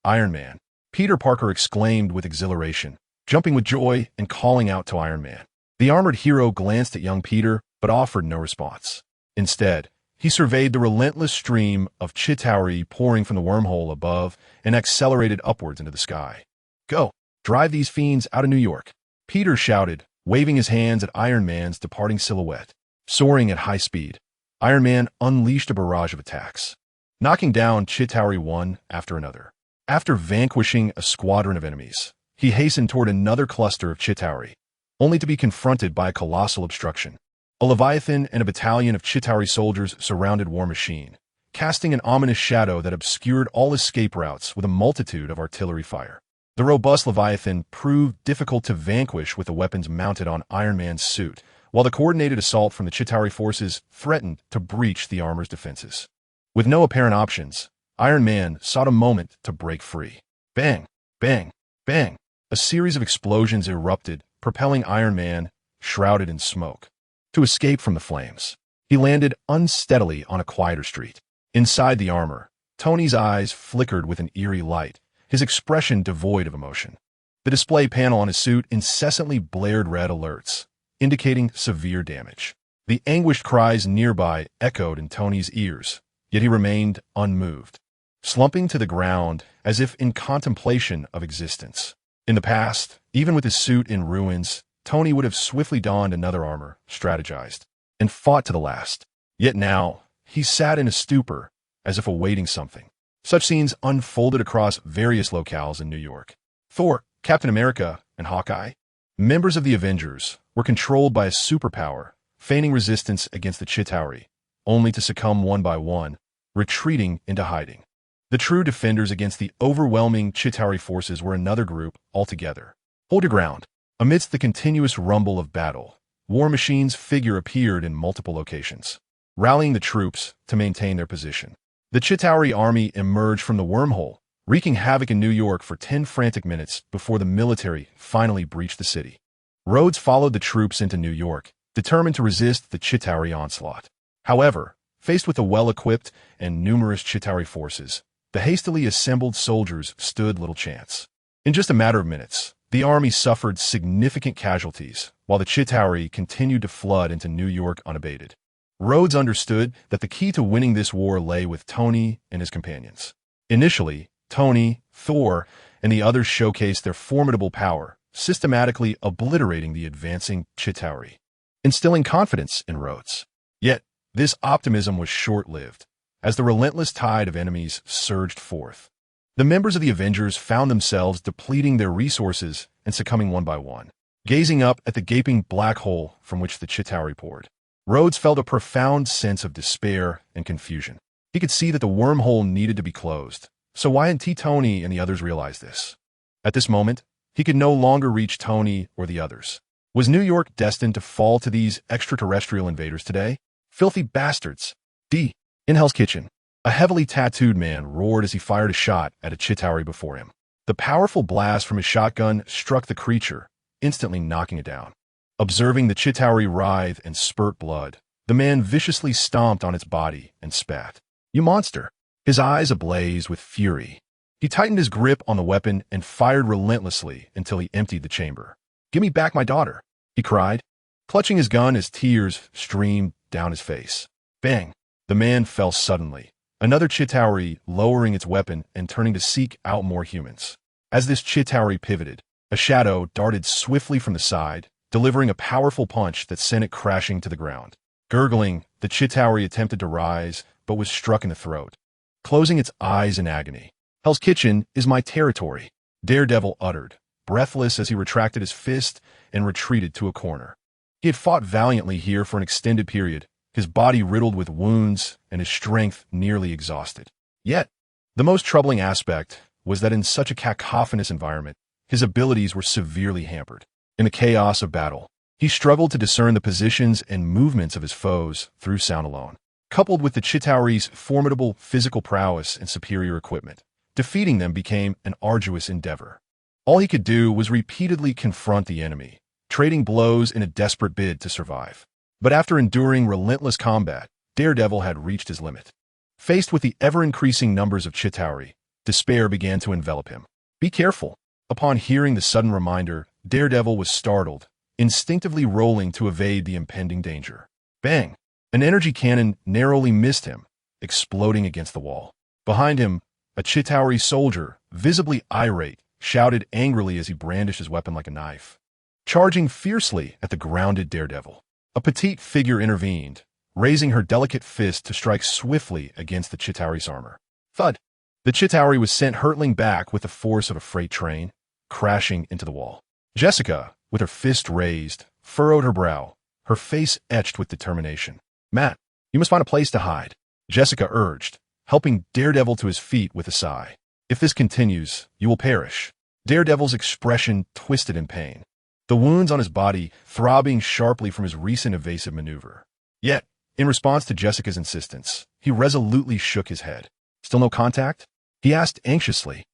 Iron Man. Peter Parker exclaimed with exhilaration, jumping with joy and calling out to Iron Man. The armored hero glanced at young Peter, but offered no response. Instead, he surveyed the relentless stream of Chitauri pouring from the wormhole above and accelerated upwards into the sky. Go! Drive these fiends out of New York! Peter shouted, waving his hands at Iron Man's departing silhouette. Soaring at high speed, Iron Man unleashed a barrage of attacks, knocking down Chitauri one after another. After vanquishing a squadron of enemies, he hastened toward another cluster of Chitauri, only to be confronted by a colossal obstruction. A Leviathan and a battalion of Chitauri soldiers surrounded War Machine, casting an ominous shadow that obscured all escape routes with a multitude of artillery fire. The robust Leviathan proved difficult to vanquish with the weapons mounted on Iron Man's suit, while the coordinated assault from the Chitauri forces threatened to breach the armor's defenses. With no apparent options, Iron Man sought a moment to break free. Bang! Bang! Bang! A series of explosions erupted, propelling Iron Man, shrouded in smoke, to escape from the flames. He landed unsteadily on a quieter street. Inside the armor, Tony's eyes flickered with an eerie light, his expression devoid of emotion. The display panel on his suit incessantly blared red alerts, indicating severe damage. The anguished cries nearby echoed in Tony's ears, yet he remained unmoved, slumping to the ground as if in contemplation of existence. In the past, even with his suit in ruins, Tony would have swiftly donned another armor, strategized, and fought to the last. Yet now, he sat in a stupor, as if awaiting something. Such scenes unfolded across various locales in New York. Thor, Captain America, and Hawkeye, members of the Avengers, were controlled by a superpower, feigning resistance against the Chitauri, only to succumb one by one, retreating into hiding. The true defenders against the overwhelming Chitauri forces were another group altogether. Hold your ground. Amidst the continuous rumble of battle, War Machine's figure appeared in multiple locations, rallying the troops to maintain their position. The Chitauri army emerged from the wormhole, wreaking havoc in New York for 10 frantic minutes before the military finally breached the city. Rhodes followed the troops into New York, determined to resist the Chitauri onslaught. However, faced with the well-equipped and numerous Chitauri forces, the hastily assembled soldiers stood little chance. In just a matter of minutes, the army suffered significant casualties, while the Chitauri continued to flood into New York unabated. Rhodes understood that the key to winning this war lay with Tony and his companions. Initially, Tony, Thor, and the others showcased their formidable power, systematically obliterating the advancing Chitauri, instilling confidence in Rhodes. Yet, this optimism was short-lived, as the relentless tide of enemies surged forth. The members of the Avengers found themselves depleting their resources and succumbing one by one, gazing up at the gaping black hole from which the Chitauri poured. Rhodes felt a profound sense of despair and confusion. He could see that the wormhole needed to be closed, so why hadn't Tony and the others realized this? At this moment, he could no longer reach Tony or the others. Was New York destined to fall to these extraterrestrial invaders today? Filthy bastards! In Hell's Kitchen, a heavily tattooed man roared as he fired a shot at a Chitauri before him. The powerful blast from his shotgun struck the creature, instantly knocking it down. Observing the Chitauri writhe and spurt blood, the man viciously stomped on its body and spat. "You monster!" His eyes ablaze with fury. He tightened his grip on the weapon and fired relentlessly until he emptied the chamber. "Give me back my daughter!" he cried, clutching his gun as tears streamed down his face. Bang! The man fell suddenly, another Chitauri lowering its weapon and turning to seek out more humans. As this Chitauri pivoted, a shadow darted swiftly from the side, delivering a powerful punch that sent it crashing to the ground. Gurgling, the Chitauri attempted to rise, but was struck in the throat, closing its eyes in agony. "Hell's Kitchen is my territory," Daredevil uttered, breathless as he retracted his fist and retreated to a corner. He had fought valiantly here for an extended period, his body riddled with wounds and his strength nearly exhausted. Yet, the most troubling aspect was that in such a cacophonous environment, his abilities were severely hampered. In the chaos of battle, he struggled to discern the positions and movements of his foes through sound alone. Coupled with the Chitauri's formidable physical prowess and superior equipment, defeating them became an arduous endeavor. All he could do was repeatedly confront the enemy, trading blows in a desperate bid to survive. But after enduring relentless combat, Daredevil had reached his limit. Faced with the ever-increasing numbers of Chitauri, despair began to envelop him. Be careful. Upon hearing the sudden reminder, Daredevil was startled, instinctively rolling to evade the impending danger. Bang! An energy cannon narrowly missed him, exploding against the wall. Behind him, a Chitauri soldier, visibly irate, shouted angrily as he brandished his weapon like a knife. Charging fiercely at the grounded Daredevil, a petite figure intervened, raising her delicate fist to strike swiftly against the Chitauri's armor. Thud! The Chitauri was sent hurtling back with the force of a freight train, crashing into the wall. Jessica, with her fist raised, furrowed her brow, her face etched with determination. Matt, you must find a place to hide, Jessica urged, helping Daredevil to his feet with a sigh. If this continues, you will perish. Daredevil's expression twisted in pain, the wounds on his body throbbing sharply from his recent evasive maneuver. Yet, in response to Jessica's insistence, he resolutely shook his head. Still no contact? He asked anxiously.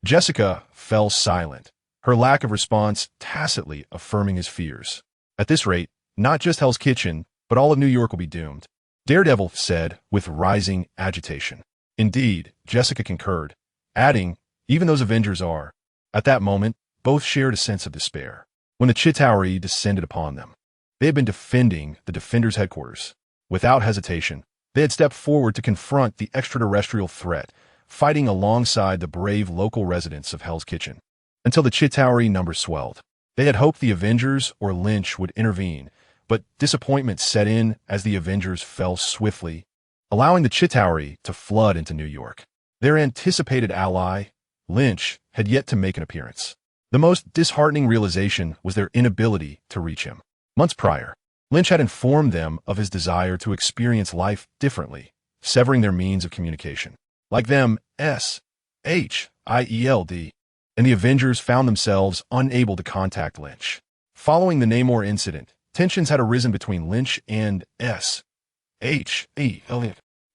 Jessica fell silent, her lack of response tacitly affirming his fears. At this rate, not just Hell's Kitchen, but all of New York will be doomed, Daredevil said with rising agitation. Indeed, Jessica concurred, adding, even those Avengers are. At that moment, both shared a sense of despair. When the Chitauri descended upon them, they had been defending the Defenders' headquarters. Without hesitation, they had stepped forward to confront the extraterrestrial threat, fighting alongside the brave local residents of Hell's Kitchen. Until the Chitauri numbers swelled, they had hoped the Avengers or Lynch would intervene, but disappointment set in as the Avengers fell swiftly, allowing the Chitauri to flood into New York. Their anticipated ally, Lynch, had yet to make an appearance. The most disheartening realization was their inability to reach him. Months prior, Lynch had informed them of his desire to experience life differently, severing their means of communication. Like them, S.H.I.E.L.D., and the Avengers found themselves unable to contact Lynch. Following the Namor incident, tensions had arisen between Lynch and S.H.E.L.D.,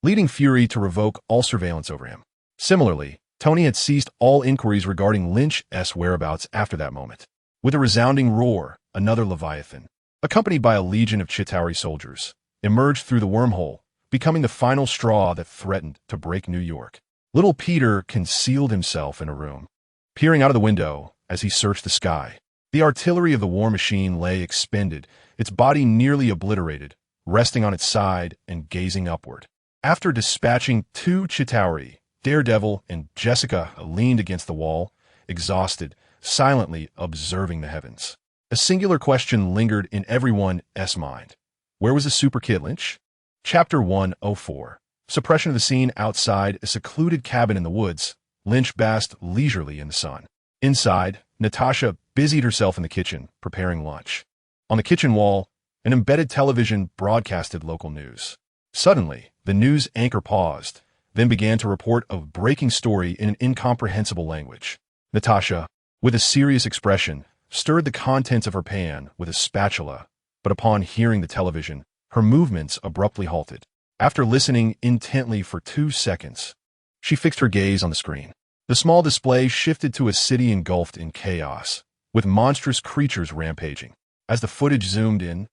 leading Fury to revoke all surveillance over him. Similarly, Tony had ceased all inquiries regarding Lynch's whereabouts after that moment. With a resounding roar, another Leviathan, accompanied by a legion of Chitauri soldiers, emerged through the wormhole, becoming the final straw that threatened to break New York. Little Peter concealed himself in a room, peering out of the window as he searched the sky. The artillery of the war machine lay expended, its body nearly obliterated, resting on its side and gazing upward. After dispatching two Chitauri, Daredevil and Jessica leaned against the wall, exhausted, silently observing the heavens. A singular question lingered in everyone's mind. Where was the Super Kid Lynch? Chapter 104. Suppression of the scene outside a secluded cabin in the woods. Lynch basked leisurely in the sun. Inside, Natasha busied herself in the kitchen, preparing lunch. On the kitchen wall, an embedded television broadcasted local news. Suddenly, the news anchor paused, then began to report a breaking story in an incomprehensible language. Natasha, with a serious expression, stirred the contents of her pan with a spatula, but upon hearing the television, her movements abruptly halted. After listening intently for 2 seconds, she fixed her gaze on the screen. The small display shifted to a city engulfed in chaos, with monstrous creatures rampaging. As the footage zoomed in,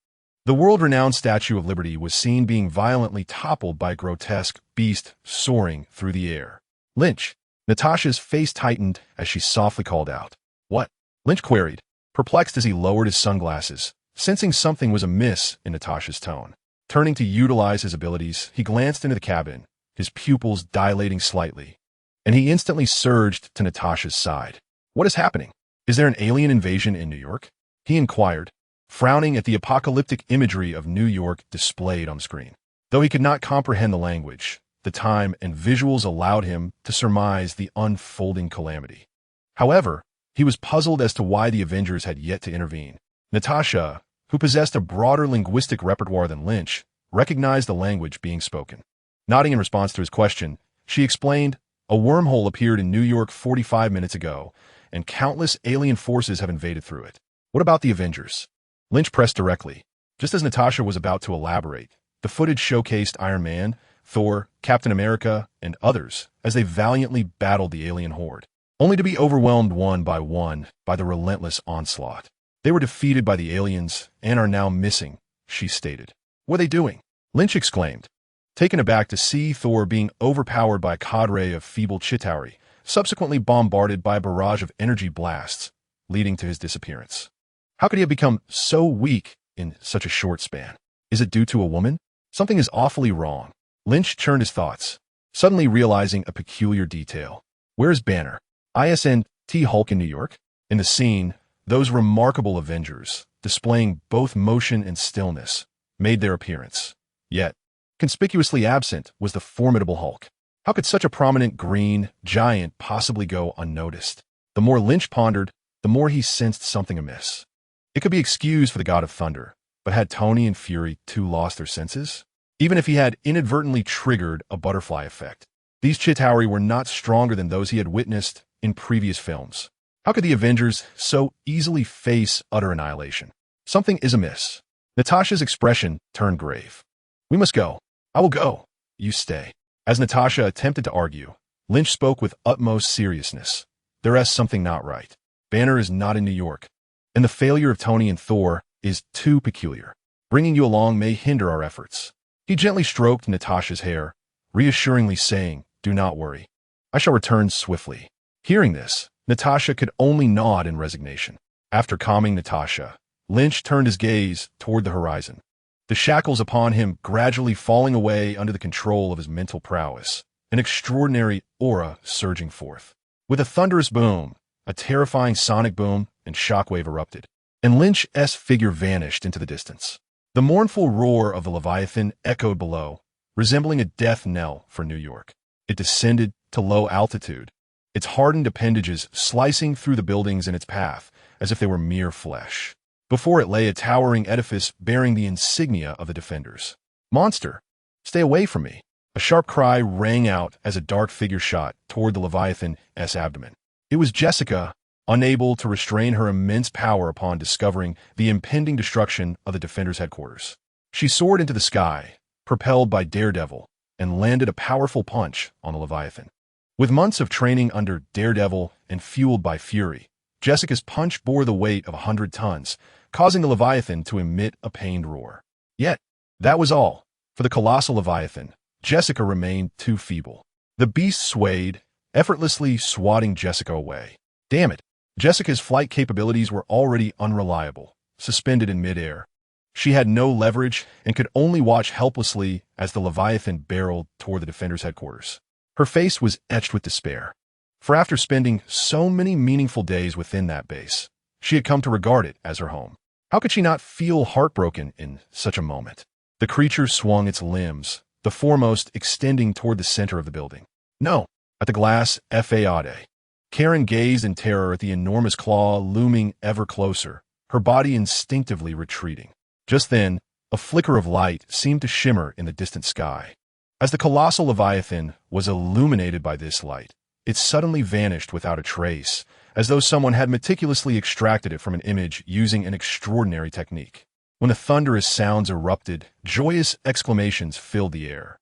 the world-renowned Statue of Liberty was seen being violently toppled by a grotesque beast soaring through the air. Lynch. Natasha's face tightened as she softly called out. What? Lynch queried, perplexed as he lowered his sunglasses, sensing something was amiss in Natasha's tone. Turning to utilize his abilities, he glanced into the cabin, his pupils dilating slightly, and he instantly surged to Natasha's side. What is happening? Is there an alien invasion in New York? He inquired, frowning at the apocalyptic imagery of New York displayed on the screen. Though he could not comprehend the language, the time and visuals allowed him to surmise the unfolding calamity. However, he was puzzled as to why the Avengers had yet to intervene. Natasha, who possessed a broader linguistic repertoire than Lynch, recognized the language being spoken. Nodding in response to his question, she explained, a wormhole appeared in New York 45 minutes ago, and countless alien forces have invaded through it. What about the Avengers? Lynch pressed directly. Just as Natasha was about to elaborate, the footage showcased Iron Man, Thor, Captain America, and others as they valiantly battled the alien horde. only to be overwhelmed one by the relentless onslaught. They were defeated by the aliens and are now missing, she stated. What are they doing? Lynch exclaimed, taken aback to see Thor being overpowered by a cadre of feeble Chitauri, subsequently bombarded by a barrage of energy blasts, leading to his disappearance. How could he have become so weak in such a short span? Is it due to a woman? Something is awfully wrong. Lynch churned his thoughts, suddenly realizing a peculiar detail. Where is Banner? ISNT Hulk in New York? In the scene, those remarkable Avengers, displaying both motion and stillness, made their appearance. Yet, conspicuously absent was the formidable Hulk. How could such a prominent green giant possibly go unnoticed? The more Lynch pondered, the more he sensed something amiss. It could be excused for the god of thunder, but had Tony and Fury too lost their senses? Even if he had inadvertently triggered a butterfly effect, these Chitauri were not stronger than those he had witnessed in previous films. How could the Avengers so easily face utter annihilation? Something is amiss. Natasha's expression turned grave. We must go. I will go. You stay. As Natasha attempted to argue, Lynch spoke with utmost seriousness. There is something not right. Banner is not in New York, and the failure of Tony and Thor is too peculiar. Bringing you along may hinder our efforts. He gently stroked Natasha's hair, reassuringly saying, Do not worry. I shall return swiftly. Hearing this, Natasha could only nod in resignation. After calming Natasha, Lynch turned his gaze toward the horizon, the shackles upon him gradually falling away under the control of his mental prowess, an extraordinary aura surging forth. With a thunderous boom, a terrifying sonic boom and shockwave erupted, and Lynch's figure vanished into the distance. The mournful roar of the Leviathan echoed below, resembling a death knell for New York. It descended to low altitude, its hardened appendages slicing through the buildings in its path as if they were mere flesh. Before it lay a towering edifice bearing the insignia of the defenders. Monster, stay away from me. A sharp cry rang out as a dark figure shot toward the Leviathan's abdomen. It was Jessica, unable to restrain her immense power upon discovering the impending destruction of the defenders' headquarters. She soared into the sky, propelled by Daredevil, and landed a powerful punch on the Leviathan. With months of training under Daredevil and fueled by Fury, Jessica's punch bore the weight of 100 tons, causing the Leviathan to emit a pained roar. Yet, that was all. For the colossal Leviathan, Jessica remained too feeble. The beast swayed, effortlessly swatting Jessica away. Damn it! Jessica's flight capabilities were already unreliable, suspended in midair. She had no leverage and could only watch helplessly as the Leviathan barreled toward the defenders' headquarters. Her face was etched with despair. For after spending so many meaningful days within that base, she had come to regard it as her home. How could she not feel heartbroken in such a moment? The creature swung its limbs, the foremost extending toward the center of the building. No, at the glass Fade. Karen gazed in terror at the enormous claw looming ever closer, her body instinctively retreating. Just then, a flicker of light seemed to shimmer in the distant sky. As the colossal Leviathan was illuminated by this light, it suddenly vanished without a trace, as though someone had meticulously extracted it from an image using an extraordinary technique. When the thunderous sounds erupted, joyous exclamations filled the air.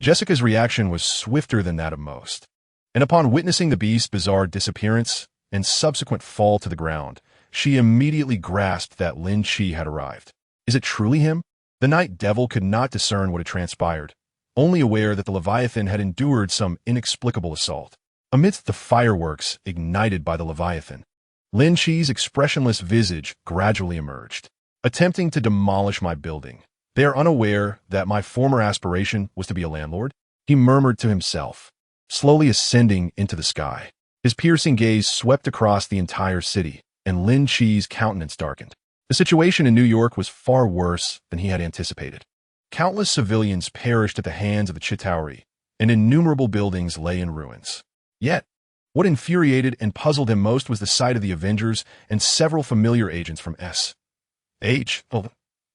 Jessica's reaction was swifter than that of most. And upon witnessing the beast's bizarre disappearance and subsequent fall to the ground, she immediately grasped that Lin Qi had arrived. Is it truly him? The Night Devil could not discern what had transpired, only aware that the Leviathan had endured some inexplicable assault. Amidst the fireworks ignited by the Leviathan, Lin Qi's expressionless visage gradually emerged. Attempting to demolish my building, they are unaware that my former aspiration was to be a landlord, he murmured to himself, slowly ascending into the sky. His piercing gaze swept across the entire city, and Lin Qi's countenance darkened. The situation in New York was far worse than he had anticipated. Countless civilians perished at the hands of the Chitauri, and innumerable buildings lay in ruins. Yet, what infuriated and puzzled him most was the sight of the Avengers and several familiar agents from S.H.,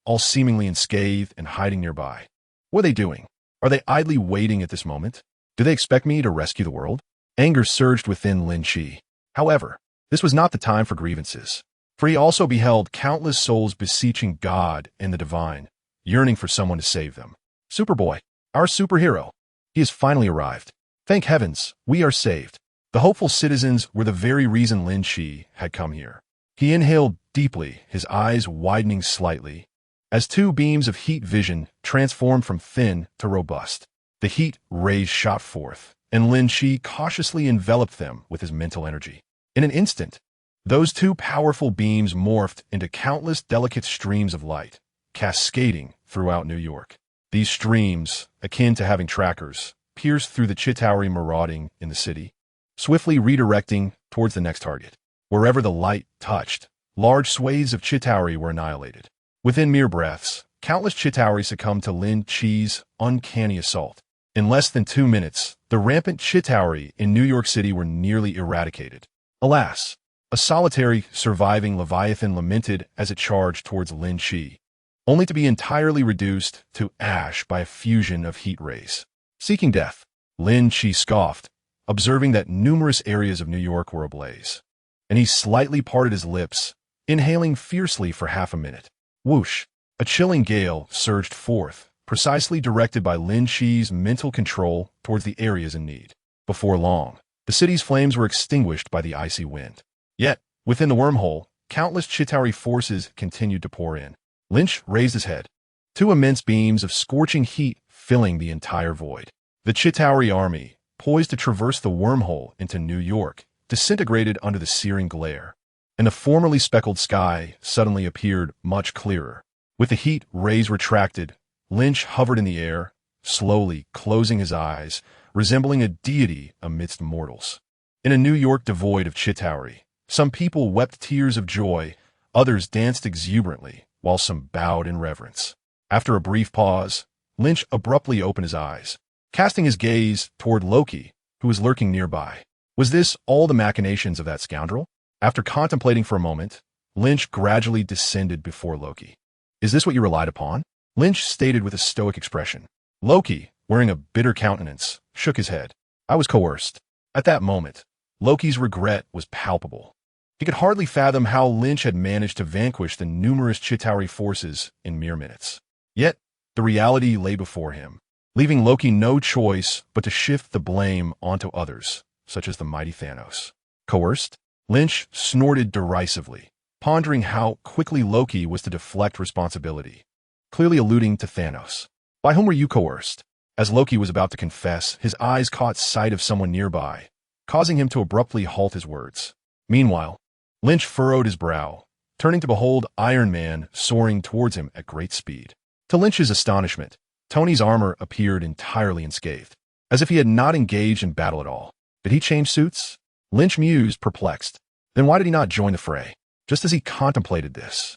all seemingly unscathed and hiding nearby. What are they doing? Are they idly waiting at this moment? Do they expect me to rescue the world? Anger surged within Lin Qi. However, this was not the time for grievances, for he also beheld countless souls beseeching God and the divine, yearning for someone to save them. Superboy, our superhero. He has finally arrived. Thank heavens, we are saved. The hopeful citizens were the very reason Lin Qi had come here. He inhaled deeply, his eyes widening slightly, as two beams of heat vision transformed from thin to robust. The heat rays shot forth, and Lin Qi cautiously enveloped them with his mental energy. In an instant, those two powerful beams morphed into countless delicate streams of light, cascading throughout New York. These streams, akin to having trackers, pierced through the Chitauri marauding in the city, swiftly redirecting towards the next target. Wherever the light touched, large swathes of Chitauri were annihilated. Within mere breaths, countless Chitauri succumbed to Lin Qi's uncanny assault. In less than 2 minutes, the rampant Chitauri in New York City were nearly eradicated. Alas, a solitary, surviving Leviathan lamented as it charged towards Lin Qi, only to be entirely reduced to ash by a fusion of heat rays. Seeking death, Lin Qi scoffed, observing that numerous areas of New York were ablaze. And he slightly parted his lips, inhaling fiercely for half a minute. Whoosh! A chilling gale surged forth, precisely directed by Lin Qi's mental control towards the areas in need. Before long, the city's flames were extinguished by the icy wind. Yet, within the wormhole, countless Chitauri forces continued to pour in. Lynch raised his head, two immense beams of scorching heat filling the entire void. The Chitauri army, poised to traverse the wormhole into New York, disintegrated under the searing glare, and the formerly speckled sky suddenly appeared much clearer. With the heat rays retracted, Lynch hovered in the air, slowly closing his eyes, resembling a deity amidst mortals. In a New York devoid of Chitauri, some people wept tears of joy, others danced exuberantly, while some bowed in reverence. After a brief pause, Lynch abruptly opened his eyes, casting his gaze toward Loki, who was lurking nearby. Was this all the machinations of that scoundrel? After contemplating for a moment, Lynch gradually descended before Loki. Is this what you relied upon? Lynch stated with a stoic expression. Loki, wearing a bitter countenance, shook his head. I was coerced. At that moment, Loki's regret was palpable. He could hardly fathom how Lynch had managed to vanquish the numerous Chitauri forces in mere minutes. Yet, the reality lay before him, leaving Loki no choice but to shift the blame onto others, such as the mighty Thanos. Coerced? Lynch snorted derisively, pondering how quickly Loki was to deflect responsibility, clearly alluding to Thanos. By whom were you coerced? As Loki was about to confess, his eyes caught sight of someone nearby, causing him to abruptly halt his words. Meanwhile, Lynch furrowed his brow, turning to behold Iron Man soaring towards him at great speed. To Lynch's astonishment, Tony's armor appeared entirely unscathed, as if he had not engaged in battle at all. Did he change suits? Lynch mused, perplexed. Then why did he not join the fray? Just as he contemplated this,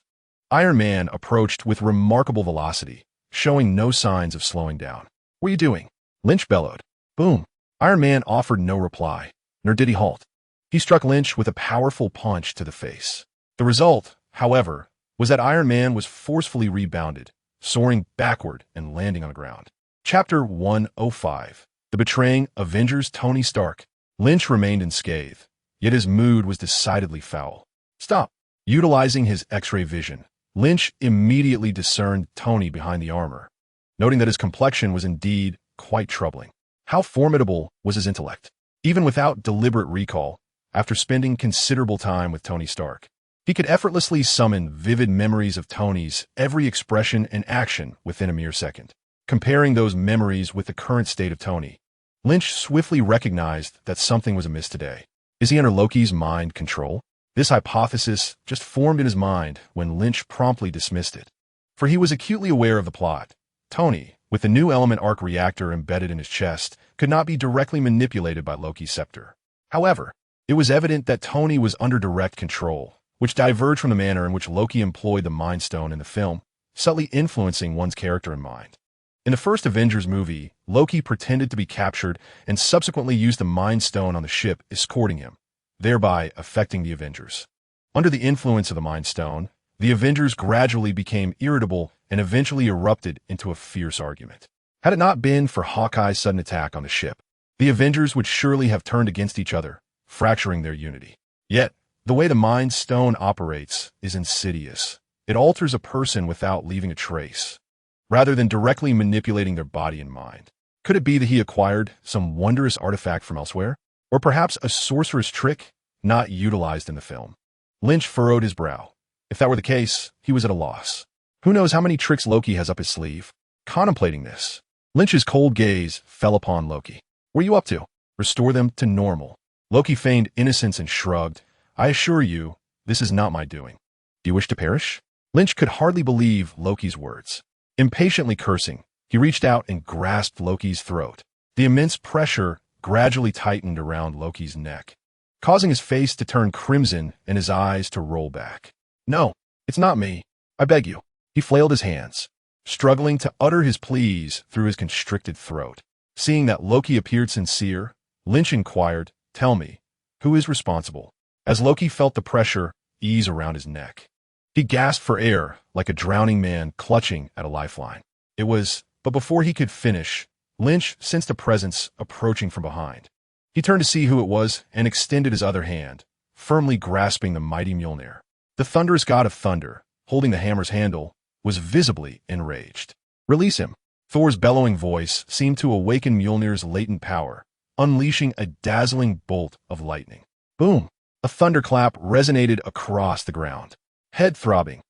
Iron Man approached with remarkable velocity, showing no signs of slowing down. What are you doing? Lynch bellowed. Boom! Iron Man offered no reply, nor did he halt. He struck Lynch with a powerful punch to the face. The result, however, was that Iron Man was forcefully rebounded, soaring backward and landing on the ground. Chapter 105. The Betraying Avengers Tony Stark. Lynch remained unscathed, yet his mood was decidedly foul. Stop! Utilizing his X-ray vision, Lynch immediately discerned Tony behind the armor, noting that his complexion was indeed quite troubling. How formidable was his intellect? Even without deliberate recall, after spending considerable time with Tony Stark, he could effortlessly summon vivid memories of Tony's every expression and action within a mere second. Comparing those memories with the current state of Tony, Lynch swiftly recognized that something was amiss today. Is he under Loki's mind control? This hypothesis just formed in his mind when Lynch promptly dismissed it. For he was acutely aware of the plot. Tony, with the new element arc reactor embedded in his chest, could not be directly manipulated by Loki's scepter. However, it was evident that Tony was under direct control, which diverged from the manner in which Loki employed the Mind Stone in the film, subtly influencing one's character and mind. In the first Avengers movie, Loki pretended to be captured and subsequently used the Mind Stone on the ship escorting him, thereby affecting the Avengers. Under the influence of the Mind Stone, the Avengers gradually became irritable and eventually erupted into a fierce argument. Had it not been for Hawkeye's sudden attack on the ship, the Avengers would surely have turned against each other, fracturing their unity. Yet, the way the Mind Stone operates is insidious. It alters a person without leaving a trace, rather than directly manipulating their body and mind. Could it be that he acquired some wondrous artifact from elsewhere? Or perhaps a sorcerer's trick not utilized in the film? Lynch furrowed his brow. If that were the case, he was at a loss. Who knows how many tricks Loki has up his sleeve? Contemplating this, Lynch's cold gaze fell upon Loki. What are you up to? Restore them to normal. Loki feigned innocence and shrugged. I assure you, this is not my doing. Do you wish to perish? Lynch could hardly believe Loki's words. Impatiently cursing, he reached out and grasped Loki's throat. The immense pressure gradually tightened around Loki's neck, causing his face to turn crimson and his eyes to roll back. No, it's not me. I beg you. He flailed his hands, struggling to utter his pleas through his constricted throat. Seeing that Loki appeared sincere, Lynch inquired, Tell me, who is responsible? As Loki felt the pressure ease around his neck, he gasped for air like a drowning man clutching at a lifeline. But before he could finish, Lynch sensed a presence approaching from behind. He turned to see who it was and extended his other hand, firmly grasping the mighty Mjolnir. The thunderous god of thunder, holding the hammer's handle, was visibly enraged. Release him. Thor's bellowing voice seemed to awaken Mjolnir's latent power, unleashing a dazzling bolt of lightning. Boom! A thunderclap resonated across the ground. Head throbbing,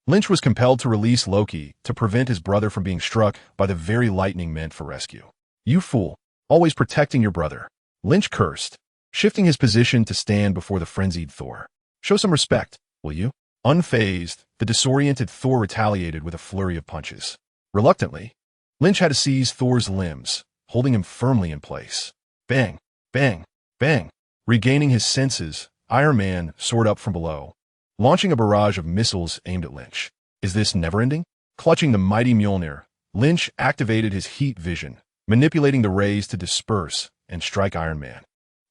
Lynch was compelled to release Loki to prevent his brother from being struck by the very lightning meant for rescue. You fool, always protecting your brother. Lynch cursed, shifting his position to stand before the frenzied Thor. Show some respect, will you? Unfazed, the disoriented Thor retaliated with a flurry of punches. Reluctantly, Lynch had to seize Thor's limbs, holding him firmly in place. Bang, bang, bang. Regaining his senses, Iron Man soared up from below, launching a barrage of missiles aimed at Lynch. Is this never-ending? Clutching the mighty Mjolnir, Lynch activated his heat vision, manipulating the rays to disperse and strike Iron Man.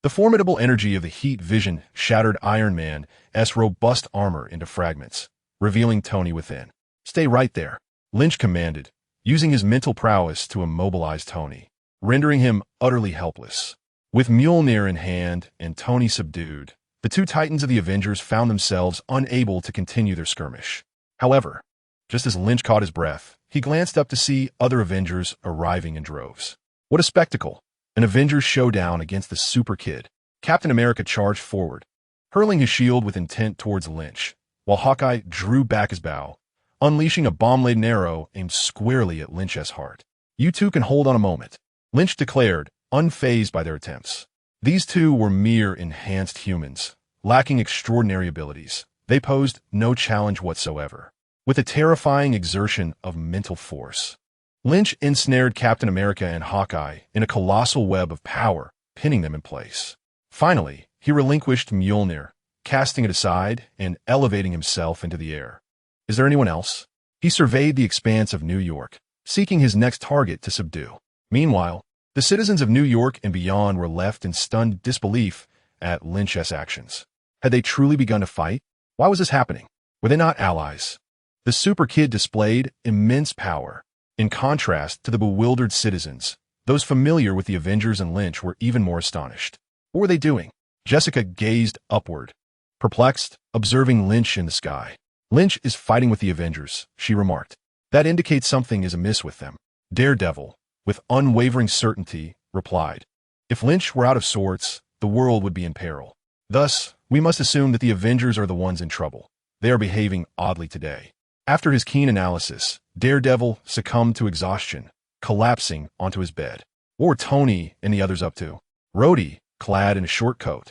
The formidable energy of the heat vision shattered Iron Man's robust armor into fragments, revealing Tony within. Stay right there, Lynch commanded, using his mental prowess to immobilize Tony, rendering him utterly helpless. With Mjolnir in hand and Tony subdued, the two titans of the Avengers found themselves unable to continue their skirmish. However, just as Lynch caught his breath, he glanced up to see other Avengers arriving in droves. What a spectacle! An Avengers showdown against the Super Kid. Captain America charged forward, hurling his shield with intent towards Lynch, while Hawkeye drew back his bow, unleashing a bomb-laden arrow aimed squarely at Lynch's heart. You two can hold on a moment, Lynch declared, unfazed by their attempts. These two were mere enhanced humans, lacking extraordinary abilities. They posed no challenge whatsoever. With a terrifying exertion of mental force, Lynch ensnared Captain America and Hawkeye in a colossal web of power, pinning them in place. Finally, he relinquished Mjolnir, casting it aside and elevating himself into the air. Is there anyone else? He surveyed the expanse of New York, seeking his next target to subdue. Meanwhile, the citizens of New York and beyond were left in stunned disbelief at Lynch's actions. Had they truly begun to fight? Why was this happening? Were they not allies? The Super Kid displayed immense power. In contrast to the bewildered citizens, those familiar with the Avengers and Lynch were even more astonished. What were they doing? Jessica gazed upward, perplexed, observing Lynch in the sky. Lynch is fighting with the Avengers, she remarked. That indicates something is amiss with them. Daredevil, with unwavering certainty, replied. If Lynch were out of sorts, the world would be in peril. Thus, we must assume that the Avengers are the ones in trouble. They are behaving oddly today. After his keen analysis, Daredevil succumbed to exhaustion, collapsing onto his bed. What were Tony and the others up to? Rhodey, clad in a short coat,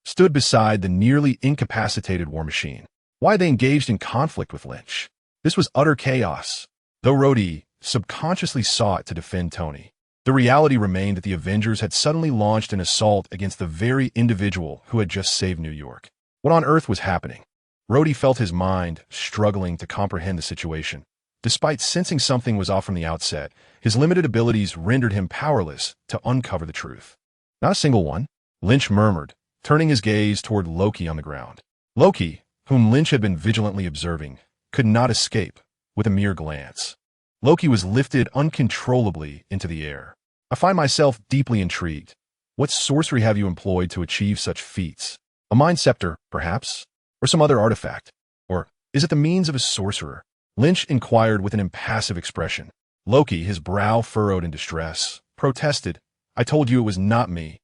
stood beside the nearly incapacitated War Machine. Why they engaged in conflict with Lynch? This was utter chaos. Though Rhodey subconsciously sought to defend Tony, the reality remained that the Avengers had suddenly launched an assault against the very individual who had just saved New York. What on earth was happening? Rhodey felt his mind struggling to comprehend the situation. Despite sensing something was off from the outset, his limited abilities rendered him powerless to uncover the truth. Not a single one, Lynch murmured, turning his gaze toward Loki on the ground. Loki, whom Lynch had been vigilantly observing, could not escape with a mere glance. Loki was lifted uncontrollably into the air. I find myself deeply intrigued. What sorcery have you employed to achieve such feats? A mind scepter, perhaps? Or some other artifact? Or is it the means of a sorcerer? Lynch inquired with an impassive expression. Loki, his brow furrowed in distress, protested. I told you it was not me.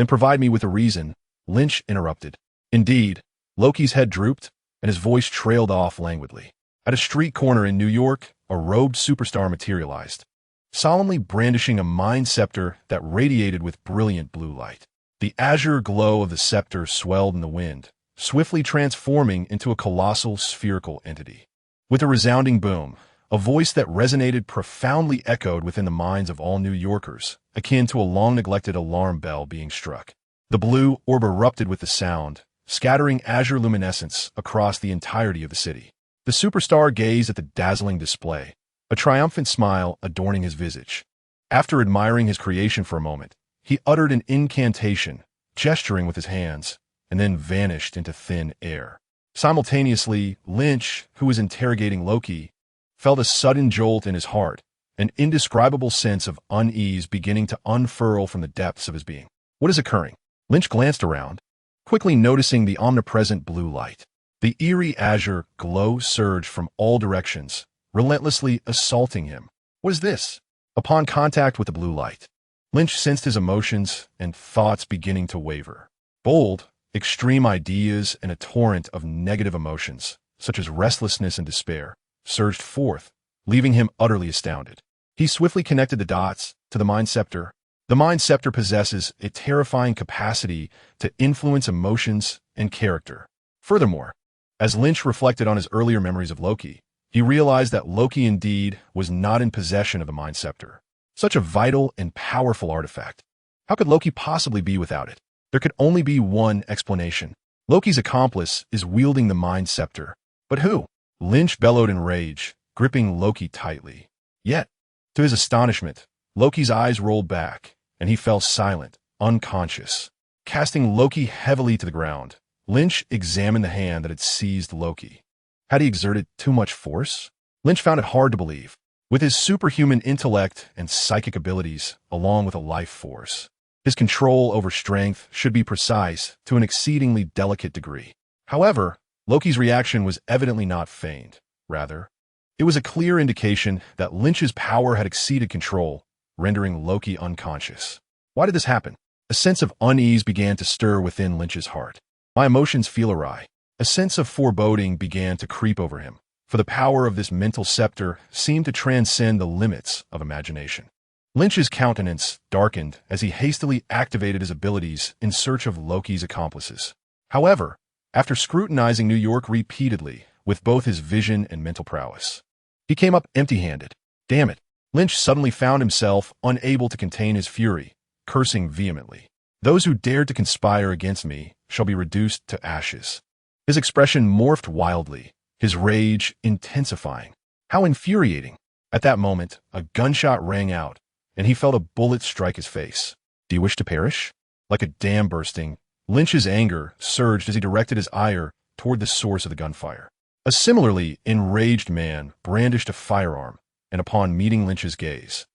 Then provide me with a reason, Lynch interrupted. Indeed, Loki's head drooped, and his voice trailed off languidly. At a street corner in New York, a robed superstar materialized, solemnly brandishing a mind scepter that radiated with brilliant blue light. The azure glow of the scepter swelled in the wind, swiftly transforming into a colossal spherical entity. With a resounding boom, a voice that resonated profoundly echoed within the minds of all New Yorkers, akin to a long-neglected alarm bell being struck. The blue orb erupted with the sound, scattering azure luminescence across the entirety of the city. The superstar gazed at the dazzling display, a triumphant smile adorning his visage. After admiring his creation for a moment, he uttered an incantation, gesturing with his hands, and then vanished into thin air. Simultaneously, Lynch, who was interrogating Loki, felt a sudden jolt in his heart, an indescribable sense of unease beginning to unfurl from the depths of his being. What is occurring? Lynch glanced around, quickly noticing the omnipresent blue light. The eerie azure glow surged from all directions, relentlessly assaulting him. What is this? Upon contact with the blue light, Lynch sensed his emotions and thoughts beginning to waver. Bold, extreme ideas and a torrent of negative emotions, such as restlessness and despair, surged forth, leaving him utterly astounded. He swiftly connected the dots to the Mind Scepter. The Mind Scepter possesses a terrifying capacity to influence emotions and character. Furthermore, as Lynch reflected on his earlier memories of Loki, he realized that Loki indeed was not in possession of the Mind Scepter, such a vital and powerful artifact. How could Loki possibly be without it? There could only be one explanation. Loki's accomplice is wielding the Mind Scepter. But who? Lynch bellowed in rage, gripping Loki tightly. Yet, to his astonishment, Loki's eyes rolled back, and he fell silent, unconscious. Casting Loki heavily to the ground, Lynch examined the hand that had seized Loki. Had he exerted too much force? Lynch found it hard to believe. With his superhuman intellect and psychic abilities, along with a life force, his control over strength should be precise to an exceedingly delicate degree. However, Loki's reaction was evidently not feigned. Rather, it was a clear indication that Lynch's power had exceeded control, rendering Loki unconscious. Why did this happen? A sense of unease began to stir within Lynch's heart. My emotions feel awry. A sense of foreboding began to creep over him, for the power of this mental scepter seemed to transcend the limits of imagination. Lynch's countenance darkened as he hastily activated his abilities in search of Loki's accomplices. However, after scrutinizing New York repeatedly with both his vision and mental prowess, he came up empty-handed. Damn it! Lynch suddenly found himself unable to contain his fury, cursing vehemently. Those who dared to conspire against me shall be reduced to ashes. His expression morphed wildly, his rage intensifying. How infuriating! At that moment, a gunshot rang out, and he felt a bullet strike his face. Do you wish to perish? Like a dam bursting, Lynch's anger surged as he directed his ire toward the source of the gunfire. A similarly enraged man brandished a firearm, and upon meeting Lynch's gaze,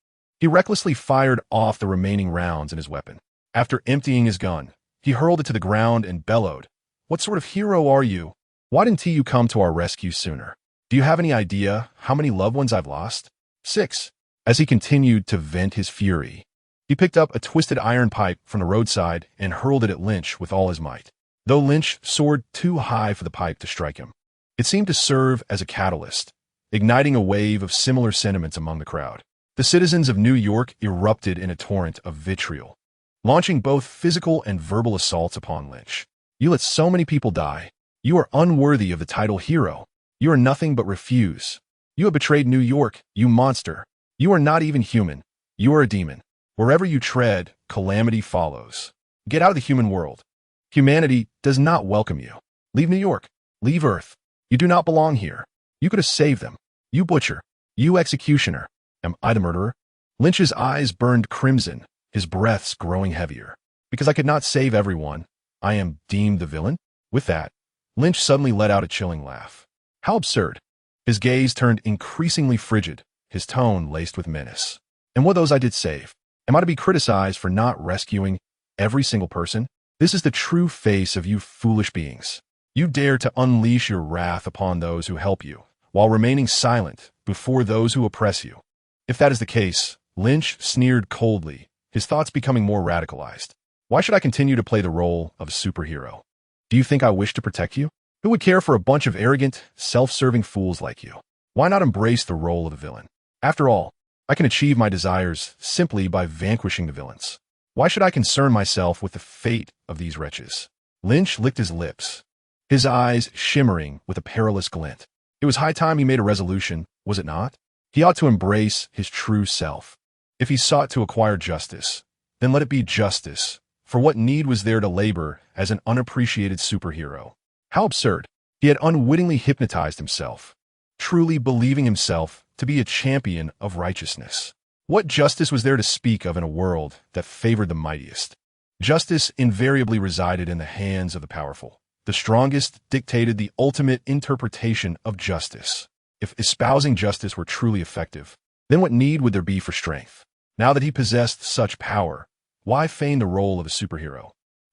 he recklessly fired off the remaining rounds in his weapon. After emptying his gun, he hurled it to the ground and bellowed, "What sort of hero are you? Why didn't you come to our rescue sooner? Do you have any idea how many loved ones I've lost?" 6. As he continued to vent his fury, he picked up a twisted iron pipe from the roadside and hurled it at Lynch with all his might. Though Lynch soared too high for the pipe to strike him, it seemed to serve as a catalyst, igniting a wave of similar sentiments among the crowd. The citizens of New York erupted in a torrent of vitriol, launching both physical and verbal assaults upon Lynch. You let so many people die. You are unworthy of the title hero. You are nothing but refuse. You have betrayed New York, you monster. You are not even human. You are a demon. Wherever you tread, calamity follows. Get out of the human world. Humanity does not welcome you. Leave New York. Leave Earth. You do not belong here. You could have saved them. You butcher. You executioner. Am I the murderer? Lynch's eyes burned crimson, his breaths growing heavier. Because I could not save everyone, I am deemed the villain? With that, Lynch suddenly let out a chilling laugh. How absurd. His gaze turned increasingly frigid, his tone laced with menace. And what those I did save? Am I to be criticized for not rescuing every single person? This is the true face of you foolish beings. You dare to unleash your wrath upon those who help you, while remaining silent before those who oppress you. If that is the case, Lynch sneered coldly, his thoughts becoming more radicalized. Why should I continue to play the role of a superhero? Do you think I wish to protect you? Who would care for a bunch of arrogant, self-serving fools like you? Why not embrace the role of a villain? After all, I can achieve my desires simply by vanquishing the villains. Why should I concern myself with the fate of these wretches? Lynch licked his lips, his eyes shimmering with a perilous glint. It was high time he made a resolution, was it not? He ought to embrace his true self. If he sought to acquire justice, then let it be justice. For what need was there to labor as an unappreciated superhero? How absurd. He had unwittingly hypnotized himself, truly believing himself to be a champion of righteousness. What justice was there to speak of in a world that favored the mightiest? Justice invariably resided in the hands of the powerful. The strongest dictated the ultimate interpretation of justice. If espousing justice were truly effective, then what need would there be for strength? Now that he possessed such power, why feign the role of a superhero?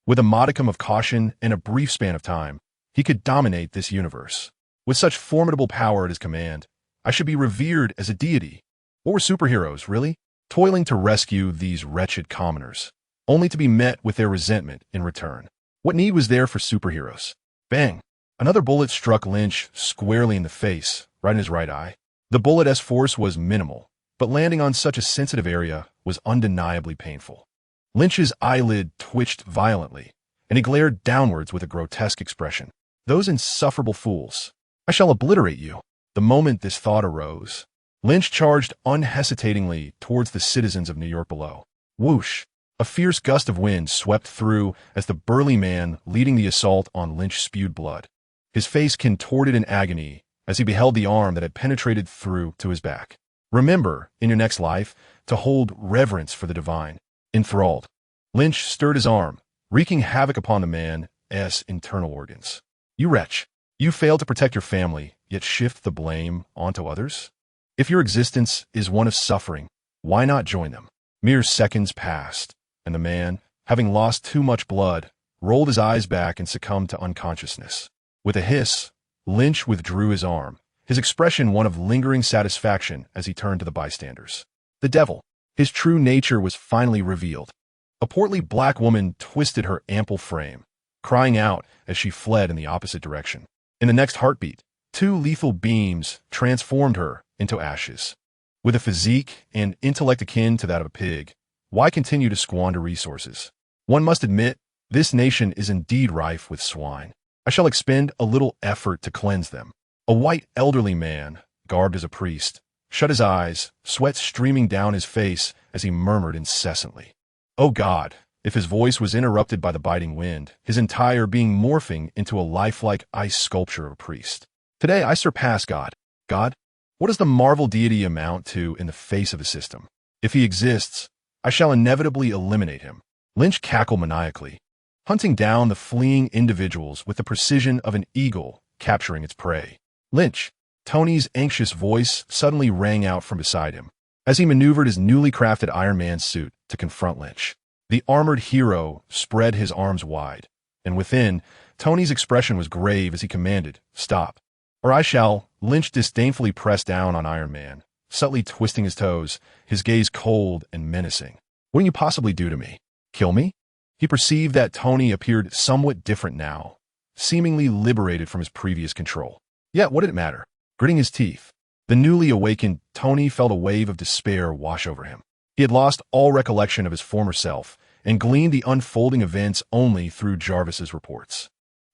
With a modicum of caution and a brief span of time, he could dominate this universe. With such formidable power at his command, I should be revered as a deity. What were superheroes, really? Toiling to rescue these wretched commoners, only to be met with their resentment in return. What need was there for superheroes? Bang! Another bullet struck Lynch squarely in the face, right in his right eye. The bullet's force was minimal, but landing on such a sensitive area was undeniably painful. Lynch's eyelid twitched violently, and he glared downwards with a grotesque expression. Those insufferable fools. I shall obliterate you. The moment this thought arose, Lynch charged unhesitatingly towards the citizens of New York below. Whoosh! A fierce gust of wind swept through as the burly man leading the assault on Lynch spewed blood. His face contorted in agony as he beheld the arm that had penetrated through to his back. Remember, in your next life, to hold reverence for the divine. Enthralled, Lynch stirred his arm, wreaking havoc upon the man's internal organs. You wretch! You fail to protect your family, yet shift the blame onto others? If your existence is one of suffering, why not join them? Mere seconds passed, and the man, having lost too much blood, rolled his eyes back and succumbed to unconsciousness. With a hiss, Lynch withdrew his arm, his expression one of lingering satisfaction as he turned to the bystanders. The devil, his true nature was finally revealed. A portly black woman twisted her ample frame, crying out as she fled in the opposite direction. In the next heartbeat, two lethal beams transformed her into ashes. With a physique and intellect akin to that of a pig, why continue to squander resources? One must admit, this nation is indeed rife with swine. I shall expend a little effort to cleanse them. A white elderly man, garbed as a priest, shut his eyes, sweat streaming down his face as he murmured incessantly. Oh God! If his voice was interrupted by the biting wind, his entire being morphing into a lifelike ice sculpture of a priest. Today I surpass God. God? What does the marvel deity amount to in the face of a system? If he exists, I shall inevitably eliminate him. Lynch cackled maniacally, hunting down the fleeing individuals with the precision of an eagle capturing its prey. Lynch! Tony's anxious voice suddenly rang out from beside him, as he maneuvered his newly crafted Iron Man suit to confront Lynch. The armored hero spread his arms wide, and within, Tony's expression was grave as he commanded, "Stop, or I shall." Lynch disdainfully pressed down on Iron Man, subtly twisting his toes, his gaze cold and menacing. What can you possibly do to me? Kill me? He perceived that Tony appeared somewhat different now, seemingly liberated from his previous control. Yet what did it matter? Gritting his teeth, the newly awakened Tony felt a wave of despair wash over him. He had lost all recollection of his former self and gleaned the unfolding events only through Jarvis's reports.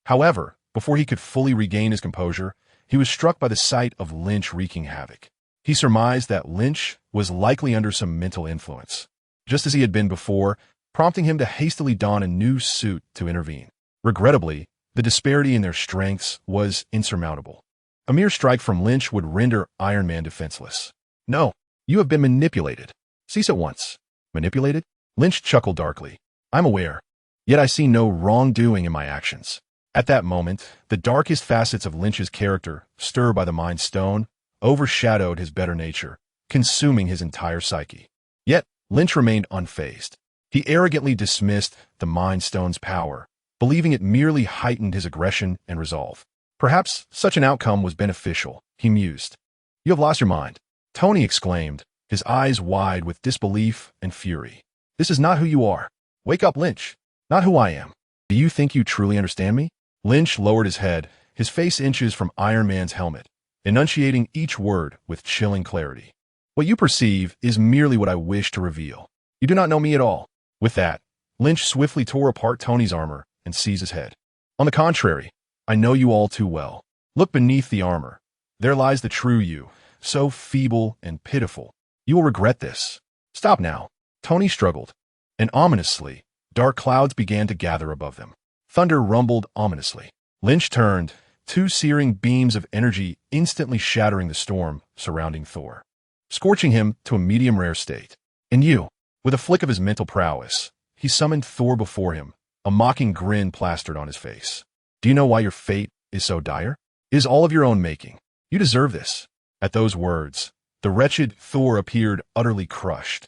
However, before he could fully regain his composure, he was struck by the sight of Lynch wreaking havoc. He surmised that Lynch was likely under some mental influence, just as he had been before, prompting him to hastily don a new suit to intervene. Regrettably, the disparity in their strengths was insurmountable. A mere strike from Lynch would render Iron Man defenseless. No, you have been manipulated. Cease at once. Manipulated? Lynch chuckled darkly. I'm aware, yet I see no wrongdoing in my actions. At that moment, the darkest facets of Lynch's character, stirred by the Mind Stone, overshadowed his better nature, consuming his entire psyche. Yet, Lynch remained unfazed. He arrogantly dismissed the Mind Stone's power, believing it merely heightened his aggression and resolve. Perhaps such an outcome was beneficial, he mused. You have lost your mind, Tony exclaimed, his eyes wide with disbelief and fury. This is not who you are. Wake up, Lynch. Not who I am. Do you think you truly understand me? Lynch lowered his head, his face inches from Iron Man's helmet, enunciating each word with chilling clarity. What you perceive is merely what I wish to reveal. You do not know me at all. With that, Lynch swiftly tore apart Tony's armor and seized his head. On the contrary, I know you all too well. Look beneath the armor. There lies the true you, so feeble and pitiful. You will regret this. Stop now. Tony struggled, and ominously, dark clouds began to gather above them. Thunder rumbled ominously. Lynch turned, two searing beams of energy instantly shattering the storm surrounding Thor, scorching him to a medium-rare state. And you, with a flick of his mental prowess, he summoned Thor before him, a mocking grin plastered on his face. Do you know why your fate is so dire? It is all of your own making. You deserve this. At those words, the wretched Thor appeared utterly crushed,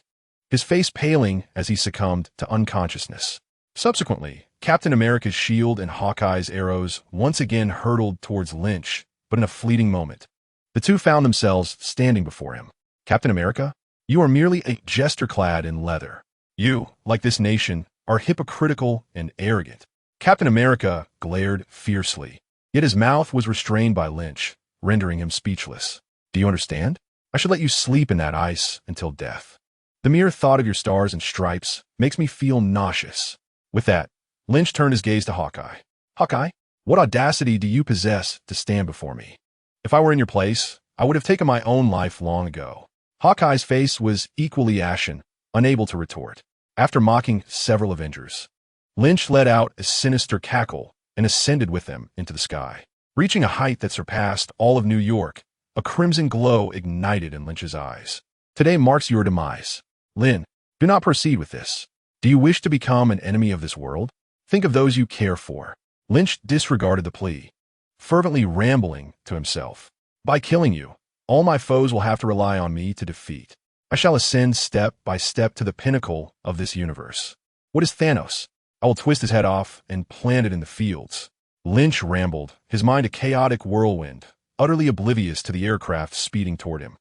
his face paling as he succumbed to unconsciousness. Subsequently, Captain America's shield and Hawkeye's arrows once again hurtled towards Lynch, but in a fleeting moment, the two found themselves standing before him. Captain America, you are merely a jester clad in leather. You, like this nation, are hypocritical and arrogant. Captain America glared fiercely, yet his mouth was restrained by Lynch, rendering him speechless. Do you understand? I should let you sleep in that ice until death. The mere thought of your stars and stripes makes me feel nauseous. With that, Lynch turned his gaze to Hawkeye. Hawkeye, what audacity do you possess to stand before me? If I were in your place, I would have taken my own life long ago. Hawkeye's face was equally ashen, unable to retort. After mocking several Avengers, Lynch let out a sinister cackle and ascended with them into the sky. Reaching a height that surpassed all of New York, a crimson glow ignited in Lynch's eyes. Today marks your demise. Lin, do not proceed with this. Do you wish to become an enemy of this world? Think of those you care for. Lynch disregarded the plea, fervently rambling to himself. By killing you, all my foes will have to rely on me to defeat. I shall ascend step by step to the pinnacle of this universe. What is Thanos? I will twist his head off and plant it in the fields. Lynch rambled, his mind a chaotic whirlwind, utterly oblivious to the aircraft speeding toward him.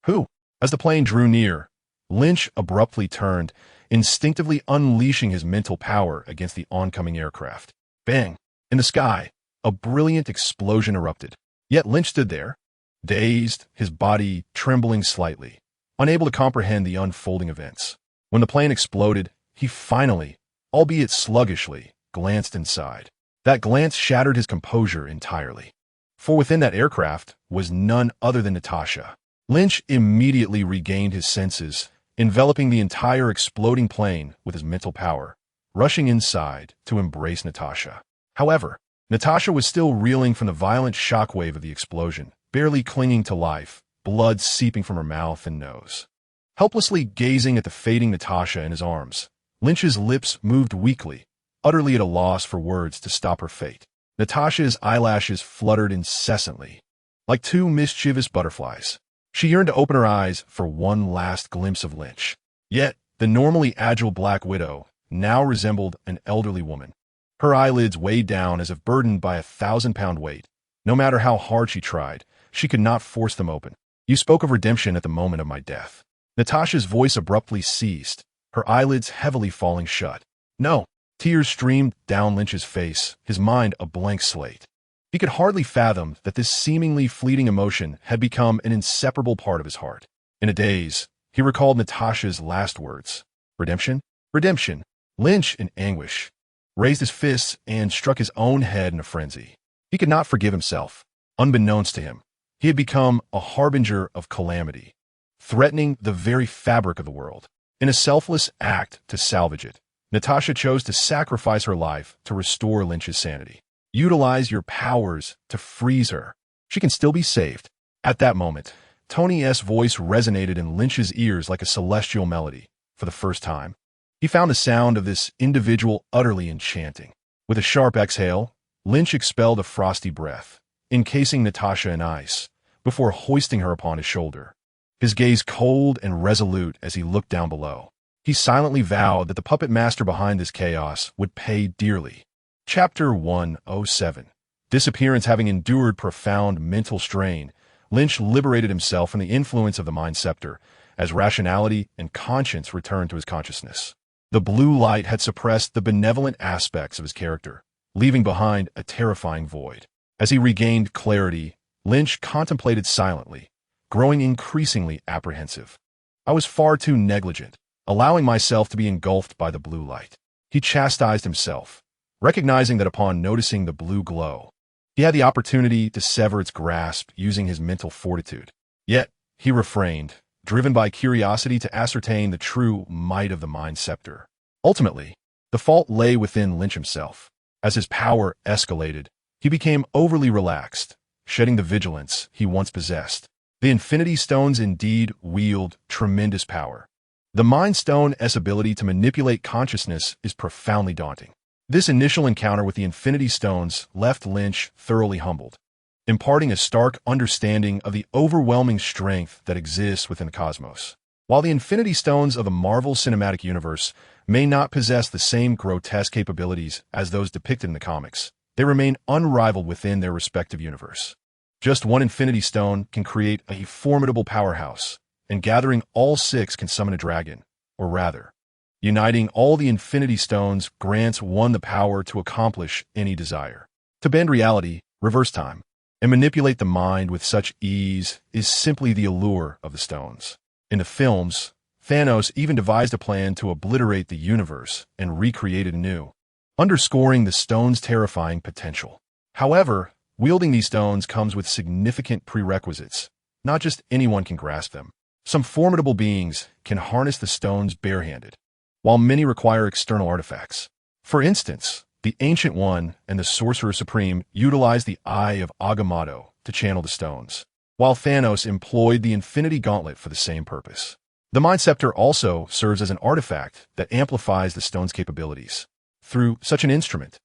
Who? As the plane drew near, Lynch abruptly turned, instinctively unleashing his mental power against the oncoming aircraft. Bang! In the sky, a brilliant explosion erupted. Yet Lynch stood there, dazed, his body trembling slightly, unable to comprehend the unfolding events. When the plane exploded, he finally, albeit sluggishly, glanced inside. That glance shattered his composure entirely. For within that aircraft was none other than Natasha. Lynch immediately regained his senses, enveloping the entire exploding plane with his mental power, rushing inside to embrace Natasha. However, Natasha was still reeling from the violent shockwave of the explosion, barely clinging to life, blood seeping from her mouth and nose. Helplessly gazing at the fading Natasha in his arms, Lynch's lips moved weakly, utterly at a loss for words to stop her fate. Natasha's eyelashes fluttered incessantly, like two mischievous butterflies. She yearned to open her eyes for one last glimpse of Lynch. Yet, the normally agile Black Widow now resembled an elderly woman. Her eyelids weighed down as if burdened by a 1,000-pound weight. No matter how hard she tried, she could not force them open. You spoke of redemption at the moment of my death. Natasha's voice abruptly ceased, her eyelids heavily falling shut. No. Tears streamed down Lynch's face, his mind a blank slate. He could hardly fathom that this seemingly fleeting emotion had become an inseparable part of his heart. In a daze, he recalled Natasha's last words. Redemption? Redemption. Lynch, in anguish, raised his fists and struck his own head in a frenzy. He could not forgive himself. Unbeknownst to him, he had become a harbinger of calamity, threatening the very fabric of the world. In a selfless act to salvage it, Natasha chose to sacrifice her life to restore Lynch's sanity. Utilize your powers to freeze her. She can still be saved. At that moment, Tony's voice resonated in Lynch's ears like a celestial melody. For the first time, he found the sound of this individual utterly enchanting. With a sharp exhale, Lynch expelled a frosty breath, encasing Natasha in ice, before hoisting her upon his shoulder. His gaze cold and resolute as he looked down below. He silently vowed that the puppet master behind this chaos would pay dearly. Chapter 107. Disappearance having endured profound mental strain, Lynch liberated himself from the influence of the Mind Scepter as rationality and conscience returned to his consciousness. The blue light had suppressed the benevolent aspects of his character, leaving behind a terrifying void. As he regained clarity, Lynch contemplated silently, growing increasingly apprehensive. I was far too negligent, allowing myself to be engulfed by the blue light. He chastised himself, recognizing that upon noticing the blue glow, he had the opportunity to sever its grasp using his mental fortitude. Yet, he refrained, driven by curiosity to ascertain the true might of the Mind Scepter. Ultimately, the fault lay within Lynch himself. As his power escalated, he became overly relaxed, shedding the vigilance he once possessed. The Infinity Stones indeed wield tremendous power. The Mind Stone's ability to manipulate consciousness is profoundly daunting. This initial encounter with the Infinity Stones left Lynch thoroughly humbled, imparting a stark understanding of the overwhelming strength that exists within the cosmos. While the Infinity Stones of the Marvel Cinematic Universe may not possess the same grotesque capabilities as those depicted in the comics, they remain unrivaled within their respective universe. Just one Infinity Stone can create a formidable powerhouse, and gathering all 6 can summon a dragon, or rather, uniting all the Infinity Stones grants one the power to accomplish any desire. To bend reality, reverse time, and manipulate the mind with such ease is simply the allure of the stones. In the films, Thanos even devised a plan to obliterate the universe and recreate it anew, underscoring the stone's terrifying potential. However, wielding these stones comes with significant prerequisites. Not just anyone can grasp them. Some formidable beings can harness the stones barehanded, while many require external artifacts. For instance, the Ancient One and the Sorcerer Supreme utilized the Eye of Agamotto to channel the stones, while Thanos employed the Infinity Gauntlet for the same purpose. The Mind Scepter also serves as an artifact that amplifies the stone's capabilities. Through such an instrument,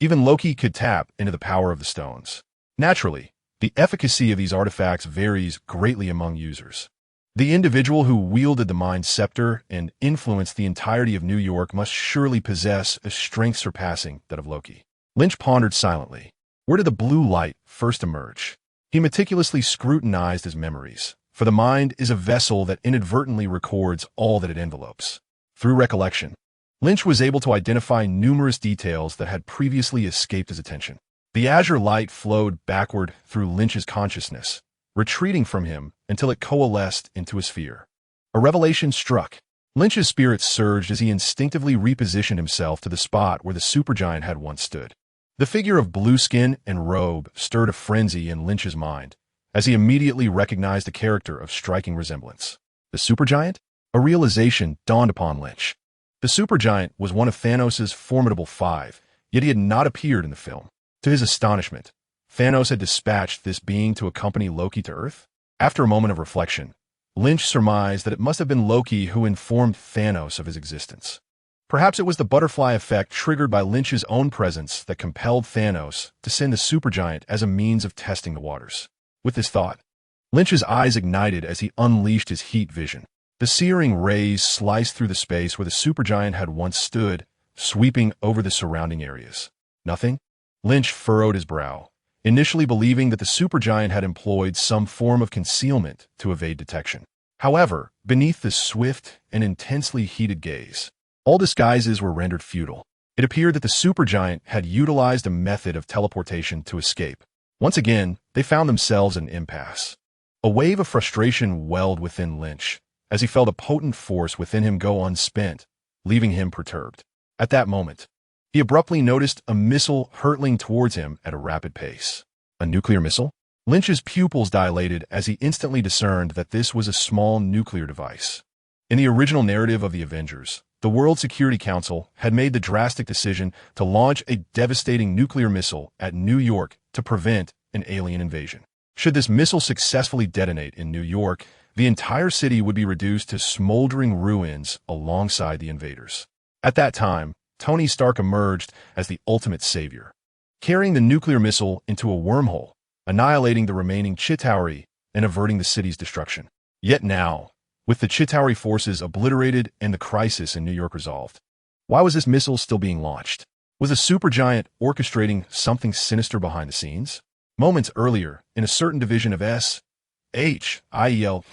even Loki could tap into the power of the stones. Naturally, the efficacy of these artifacts varies greatly among users. The individual who wielded the Mind Scepter and influenced the entirety of New York must surely possess a strength surpassing that of Loki. Lynch pondered silently. Where did the blue light first emerge? He meticulously scrutinized his memories, for the mind is a vessel that inadvertently records all that it envelopes. Through recollection, Lynch was able to identify numerous details that had previously escaped his attention. The azure light flowed backward through Lynch's consciousness, retreating from him until it coalesced into a sphere. A revelation struck. Lynch's spirit surged as he instinctively repositioned himself to the spot where the supergiant had once stood. The figure of blue skin and robe stirred a frenzy in Lynch's mind, as he immediately recognized a character of striking resemblance. The supergiant? A realization dawned upon Lynch. The supergiant was one of Thanos' formidable 5, yet he had not appeared in the film. To his astonishment, Thanos had dispatched this being to accompany Loki to Earth. After a moment of reflection, Lynch surmised that it must have been Loki who informed Thanos of his existence. Perhaps it was the butterfly effect triggered by Lynch's own presence that compelled Thanos to send the supergiant as a means of testing the waters. With this thought, Lynch's eyes ignited as he unleashed his heat vision. The searing rays sliced through the space where the supergiant had once stood, sweeping over the surrounding areas. Nothing? Lynch furrowed his brow, initially believing that the supergiant had employed some form of concealment to evade detection. However, beneath the swift and intensely heated gaze, all disguises were rendered futile. It appeared that the supergiant had utilized a method of teleportation to escape. Once again, they found themselves in an impasse. A wave of frustration welled within Lynch, as he felt a potent force within him go unspent, leaving him perturbed. At that moment, he abruptly noticed a missile hurtling towards him at a rapid pace. A nuclear missile? Lynch's pupils dilated as he instantly discerned that this was a small nuclear device. In the original narrative of the Avengers, the World Security Council had made the drastic decision to launch a devastating nuclear missile at New York to prevent an alien invasion. Should this missile successfully detonate in New York, the entire city would be reduced to smoldering ruins alongside the invaders. At that time, Tony Stark emerged as the ultimate savior, carrying the nuclear missile into a wormhole, annihilating the remaining Chitauri and averting the city's destruction. Yet now, with the Chitauri forces obliterated and the crisis in New York resolved, why was this missile still being launched? Was the supergiant orchestrating something sinister behind the scenes? Moments earlier, in a certain division of S.H.I.E.L.,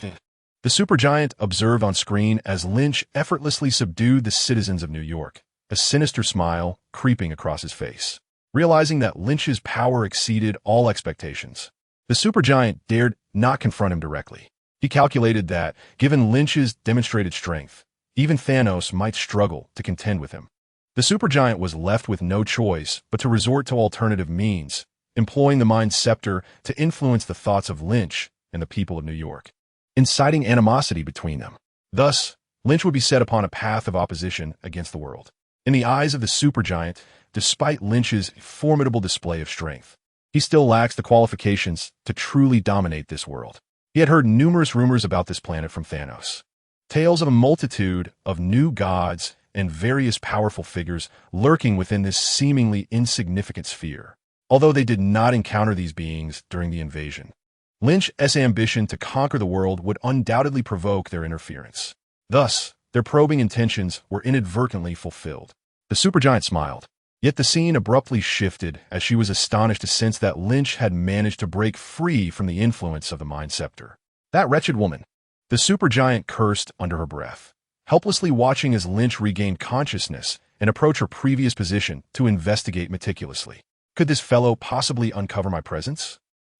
The supergiant observed on screen as Lynch effortlessly subdued the citizens of New York, a sinister smile creeping across his face. Realizing that Lynch's power exceeded all expectations, the supergiant dared not confront him directly. He calculated that, given Lynch's demonstrated strength, even Thanos might struggle to contend with him. The supergiant was left with no choice but to resort to alternative means, employing the Mind Scepter to influence the thoughts of Lynch and the people of New York, inciting animosity between them. Thus, Lynch would be set upon a path of opposition against the world. In the eyes of the supergiant, despite Lynch's formidable display of strength, he still lacks the qualifications to truly dominate this world. He had heard numerous rumors about this planet from Thanos. Tales of a multitude of new gods and various powerful figures lurking within this seemingly insignificant sphere, although they did not encounter these beings during the invasion. Lynch's ambition to conquer the world would undoubtedly provoke their interference. Thus, their probing intentions were inadvertently fulfilled. The supergiant smiled, yet the scene abruptly shifted as she was astonished to sense that Lynch had managed to break free from the influence of the Mind Scepter. That wretched woman! The supergiant cursed under her breath, helplessly watching as Lynch regained consciousness and approached her previous position to investigate meticulously. Could this fellow possibly uncover my presence?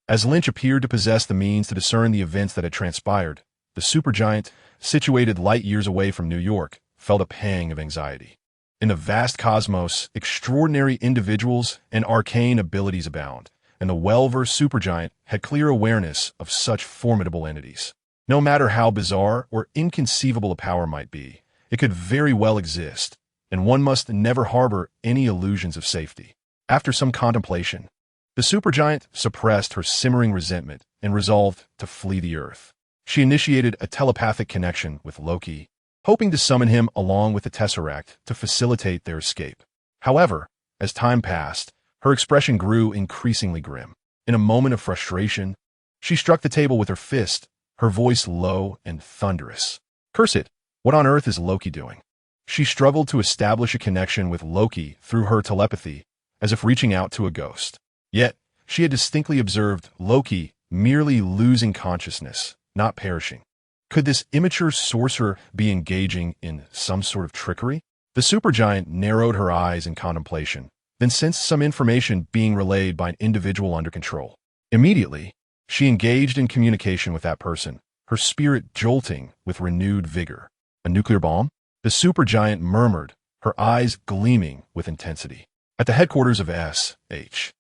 As Lynch appeared to possess the means to discern the events that had transpired, the supergiant, situated light years away from New York, felt a pang of anxiety. In the vast cosmos, extraordinary individuals and arcane abilities abound, and the well-versed supergiant had clear awareness of such formidable entities. No matter how bizarre or inconceivable a power might be, it could very well exist, and one must never harbor any illusions of safety. After some contemplation, the supergiant suppressed her simmering resentment and resolved to flee the Earth. She initiated a telepathic connection with Loki, hoping to summon him along with the Tesseract to facilitate their escape. However, as time passed, her expression grew increasingly grim. In a moment of frustration, she struck the table with her fist, her voice low and thunderous. "Curse it! What on earth is Loki doing?" She struggled to establish a connection with Loki through her telepathy, as if reaching out to a ghost. Yet, she had distinctly observed Loki merely losing consciousness, not perishing. Could this immature sorcerer be engaging in some sort of trickery? The supergiant narrowed her eyes in contemplation, then sensed some information being relayed by an individual under control. Immediately, she engaged in communication with that person, her spirit jolting with renewed vigor. "A nuclear bomb?" The supergiant murmured, her eyes gleaming with intensity. At the headquarters of S.H.I.L.D.,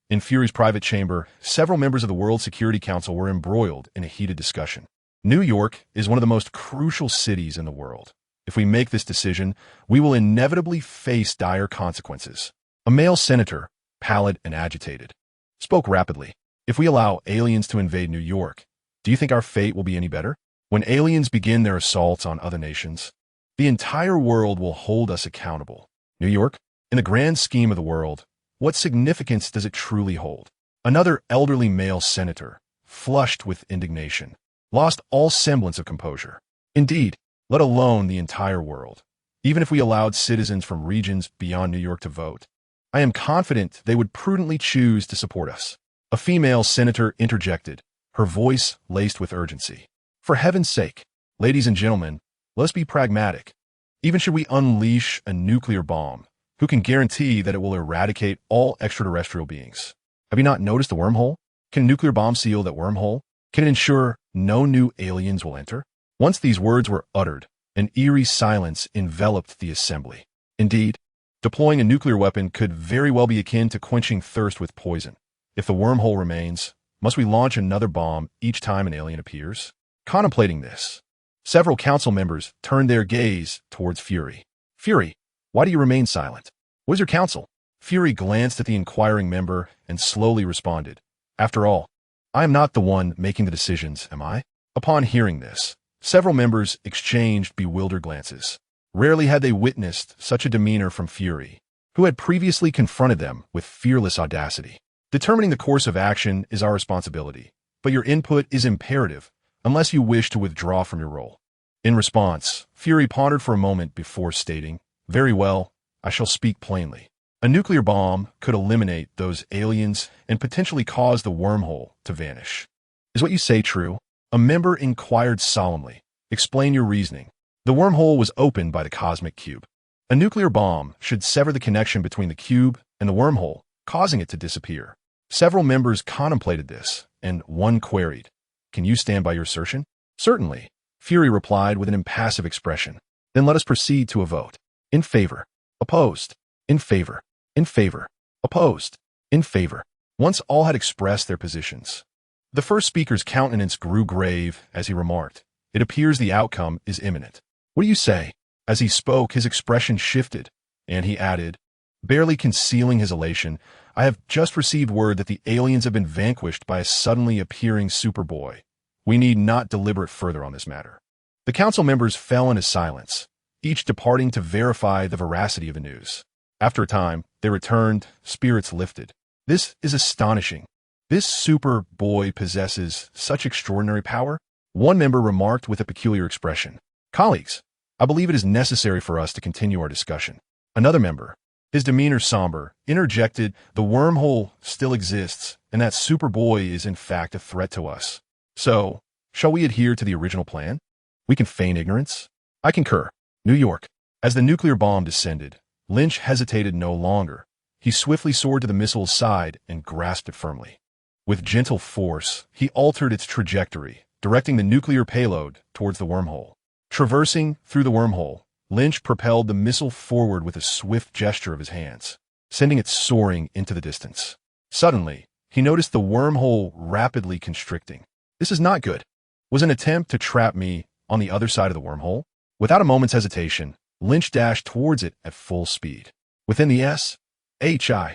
in Fury's private chamber, several members of the World Security Council were embroiled in a heated discussion. New York is one of the most crucial cities in the world. If we make this decision, we will inevitably face dire consequences. A male senator, pallid and agitated, spoke rapidly. "If we allow aliens to invade New York, do you think our fate will be any better? When aliens begin their assaults on other nations, the entire world will hold us accountable. New York, in the grand scheme of the world, what significance does it truly hold?" Another elderly male senator, flushed with indignation, lost all semblance of composure. "Indeed, let alone the entire world. Even if we allowed citizens from regions beyond New York to vote, I am confident they would prudently choose to support us." A female senator interjected, her voice laced with urgency. "For heaven's sake, ladies and gentlemen, let's be pragmatic. Even should we unleash a nuclear bomb, who can guarantee that it will eradicate all extraterrestrial beings? Have you not noticed the wormhole? Can a nuclear bomb seal that wormhole? Can it ensure no new aliens will enter?" Once these words were uttered, an eerie silence enveloped the assembly. Indeed, deploying a nuclear weapon could very well be akin to quenching thirst with poison. If the wormhole remains, must we launch another bomb each time an alien appears? Contemplating this, several council members turned their gaze towards Fury. "Fury, why do you remain silent? What is your counsel?" Fury glanced at the inquiring member and slowly responded, "After all, I am not the one making the decisions, am I?" Upon hearing this, several members exchanged bewildered glances. Rarely had they witnessed such a demeanor from Fury, who had previously confronted them with fearless audacity. "Determining the course of action is our responsibility, but your input is imperative unless you wish to withdraw from your role." In response, Fury pondered for a moment before stating, "Very well, I shall speak plainly. A nuclear bomb could eliminate those aliens and potentially cause the wormhole to vanish." "Is what you say true?" A member inquired solemnly. Explain your reasoning. The wormhole was opened by the cosmic cube. A nuclear bomb should sever the connection between the cube and the wormhole, causing it to disappear. Several members contemplated this, and one queried, "Can you stand by your assertion?" "Certainly," Fury replied with an impassive expression. "Then let us proceed to a vote. In favor. Opposed. In favor. In favor. Opposed. In favor." Once all had expressed their positions, the first speaker's countenance grew grave as he remarked, "It appears the outcome is imminent." "What do you say?" As he spoke, his expression shifted, and he added, barely concealing his elation, "I have just received word that the aliens have been vanquished by a suddenly appearing Superboy. We need not deliberate further on this matter." The council members fell into silence, each departing to verify the veracity of the news. After a time, they returned, spirits lifted. "This is astonishing. This Superboy possesses such extraordinary power," one member remarked with a peculiar expression. "Colleagues, I believe it is necessary for us to continue our discussion." Another member, his demeanor somber, interjected, "The wormhole still exists, and that Superboy is in fact a threat to us. So, shall we adhere to the original plan? We can feign ignorance." "I concur." New York. As the nuclear bomb descended, Lynch hesitated no longer. He swiftly soared to the missile's side and grasped it firmly. With gentle force, he altered its trajectory, directing the nuclear payload towards the wormhole. Traversing through the wormhole, Lynch propelled the missile forward with a swift gesture of his hands, sending it soaring into the distance. Suddenly, he noticed the wormhole rapidly constricting. "This is not good." Was an attempt to trap me on the other side of the wormhole? Without a moment's hesitation, Lynch dashed towards it at full speed. Within the S.H.I.E.L.D.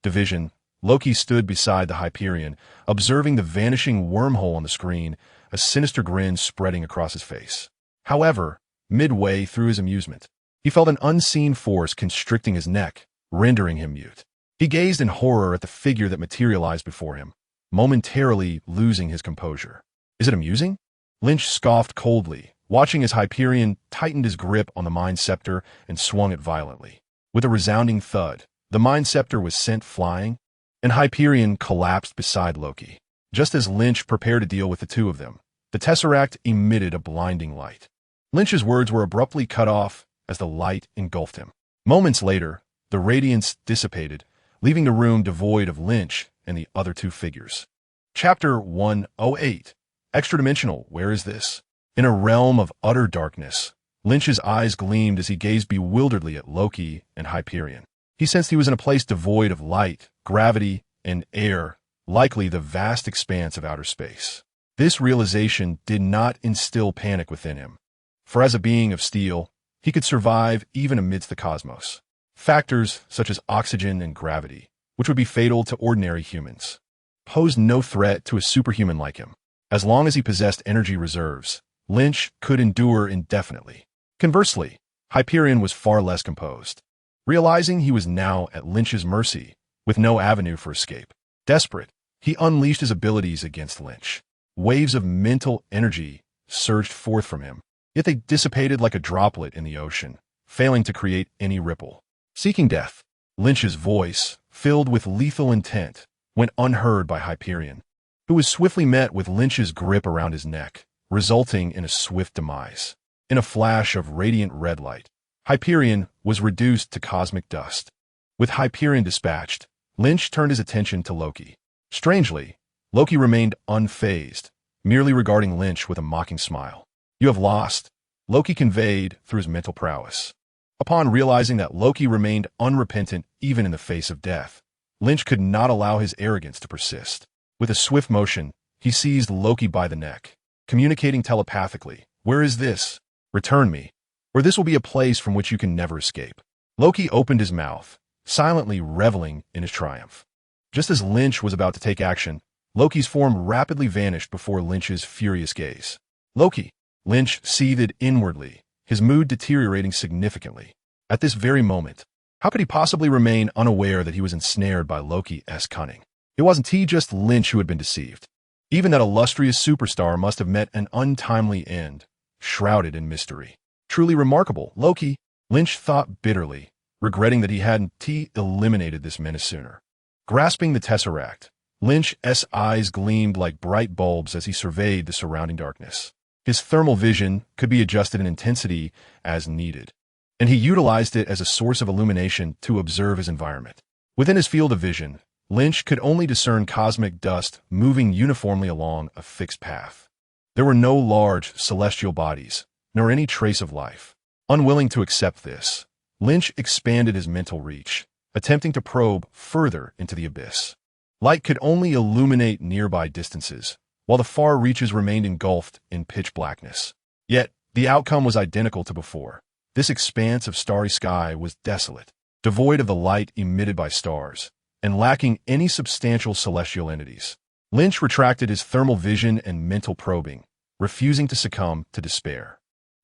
division, Loki stood beside the Hyperion, observing the vanishing wormhole on the screen, a sinister grin spreading across his face. However, midway through his amusement, he felt an unseen force constricting his neck, rendering him mute. He gazed in horror at the figure that materialized before him, momentarily losing his composure. "Is it amusing?" Lynch scoffed coldly, watching as Hyperion tightened his grip on the Mind Scepter and swung it violently. With a resounding thud, the Mind Scepter was sent flying, and Hyperion collapsed beside Loki. Just as Lynch prepared to deal with the two of them, the Tesseract emitted a blinding light. Lynch's words were abruptly cut off as the light engulfed him. Moments later, the radiance dissipated, leaving the room devoid of Lynch and the other two figures. Chapter 108. Extra-dimensional, where is this? In a realm of utter darkness, Lynch's eyes gleamed as he gazed bewilderedly at Loki and Hyperion. He sensed he was in a place devoid of light, gravity, and air, likely the vast expanse of outer space. This realization did not instill panic within him, for as a being of steel, he could survive even amidst the cosmos. Factors such as oxygen and gravity, which would be fatal to ordinary humans, posed no threat to a superhuman like him. As long as he possessed energy reserves, Lynch could endure indefinitely. Conversely, Hyperion was far less composed. Realizing he was now at Lynch's mercy, with no avenue for escape, desperate, he unleashed his abilities against Lynch. Waves of mental energy surged forth from him, yet they dissipated like a droplet in the ocean, failing to create any ripple. Seeking death, Lynch's voice, filled with lethal intent, went unheard by Hyperion, who was swiftly met with Lynch's grip around his neck, resulting in a swift demise. In a flash of radiant red light, Hyperion was reduced to cosmic dust. With Hyperion dispatched, Lynch turned his attention to Loki. Strangely, Loki remained unfazed, merely regarding Lynch with a mocking smile. "You have lost," Loki conveyed through his mental prowess. Upon realizing that Loki remained unrepentant even in the face of death, Lynch could not allow his arrogance to persist. With a swift motion, he seized Loki by the neck, communicating telepathically, "Where is this? Return me, or this will be a place from which you can never escape." Loki opened his mouth, silently reveling in his triumph. Just as Lynch was about to take action, Loki's form rapidly vanished before Lynch's furious gaze. "Loki!" Lynch seethed inwardly, his mood deteriorating significantly. At this very moment, how could he possibly remain unaware that he was ensnared by Loki's cunning? It wasn't just Lynch who had been deceived. Even that illustrious superstar must have met an untimely end, shrouded in mystery. Truly remarkable, Loki, Lynch thought bitterly, regretting that he hadn't eliminated this menace sooner. Grasping the Tesseract, Lynch's eyes gleamed like bright bulbs as he surveyed the surrounding darkness. His thermal vision could be adjusted in intensity as needed, and he utilized it as a source of illumination to observe his environment. Within his field of vision, Lynch could only discern cosmic dust moving uniformly along a fixed path. There were no large celestial bodies, nor any trace of life. Unwilling to accept this, Lynch expanded his mental reach, attempting to probe further into the abyss. Light could only illuminate nearby distances, while the far reaches remained engulfed in pitch blackness. Yet, the outcome was identical to before. This expanse of starry sky was desolate, devoid of the light emitted by stars, and lacking any substantial celestial entities. Lynch retracted his thermal vision and mental probing, refusing to succumb to despair.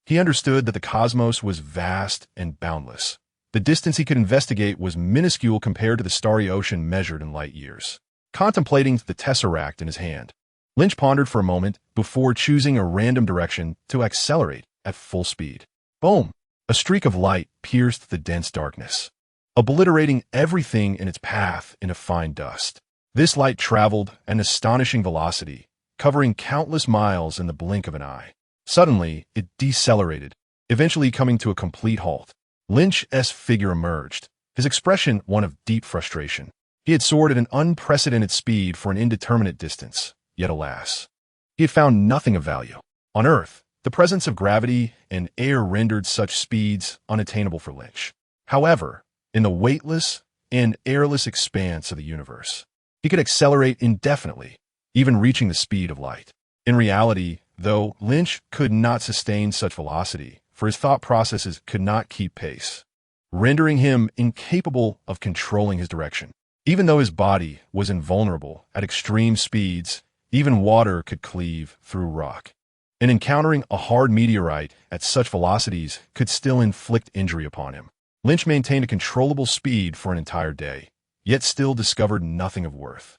He understood that the cosmos was vast and boundless. The distance he could investigate was minuscule compared to the starry ocean measured in light years. Contemplating the tesseract in his hand, Lynch pondered for a moment before choosing a random direction to accelerate at full speed. Boom! A streak of light pierced the dense darkness, obliterating everything in its path into fine dust. This light traveled at an astonishing velocity, covering countless miles in the blink of an eye. Suddenly, it decelerated, eventually coming to a complete halt. Lynch's figure emerged, his expression one of deep frustration. He had soared at an unprecedented speed for an indeterminate distance, yet alas, he had found nothing of value. On Earth, the presence of gravity and air rendered such speeds unattainable for Lynch. However, in the weightless and airless expanse of the universe, he could accelerate indefinitely, even reaching the speed of light. In reality, though, Lynch could not sustain such velocity, for his thought processes could not keep pace, rendering him incapable of controlling his direction. Even though his body was invulnerable at extreme speeds, even water could cleave through rock. And encountering a hard meteorite at such velocities could still inflict injury upon him. Lynch maintained a controllable speed for an entire day, yet still discovered nothing of worth.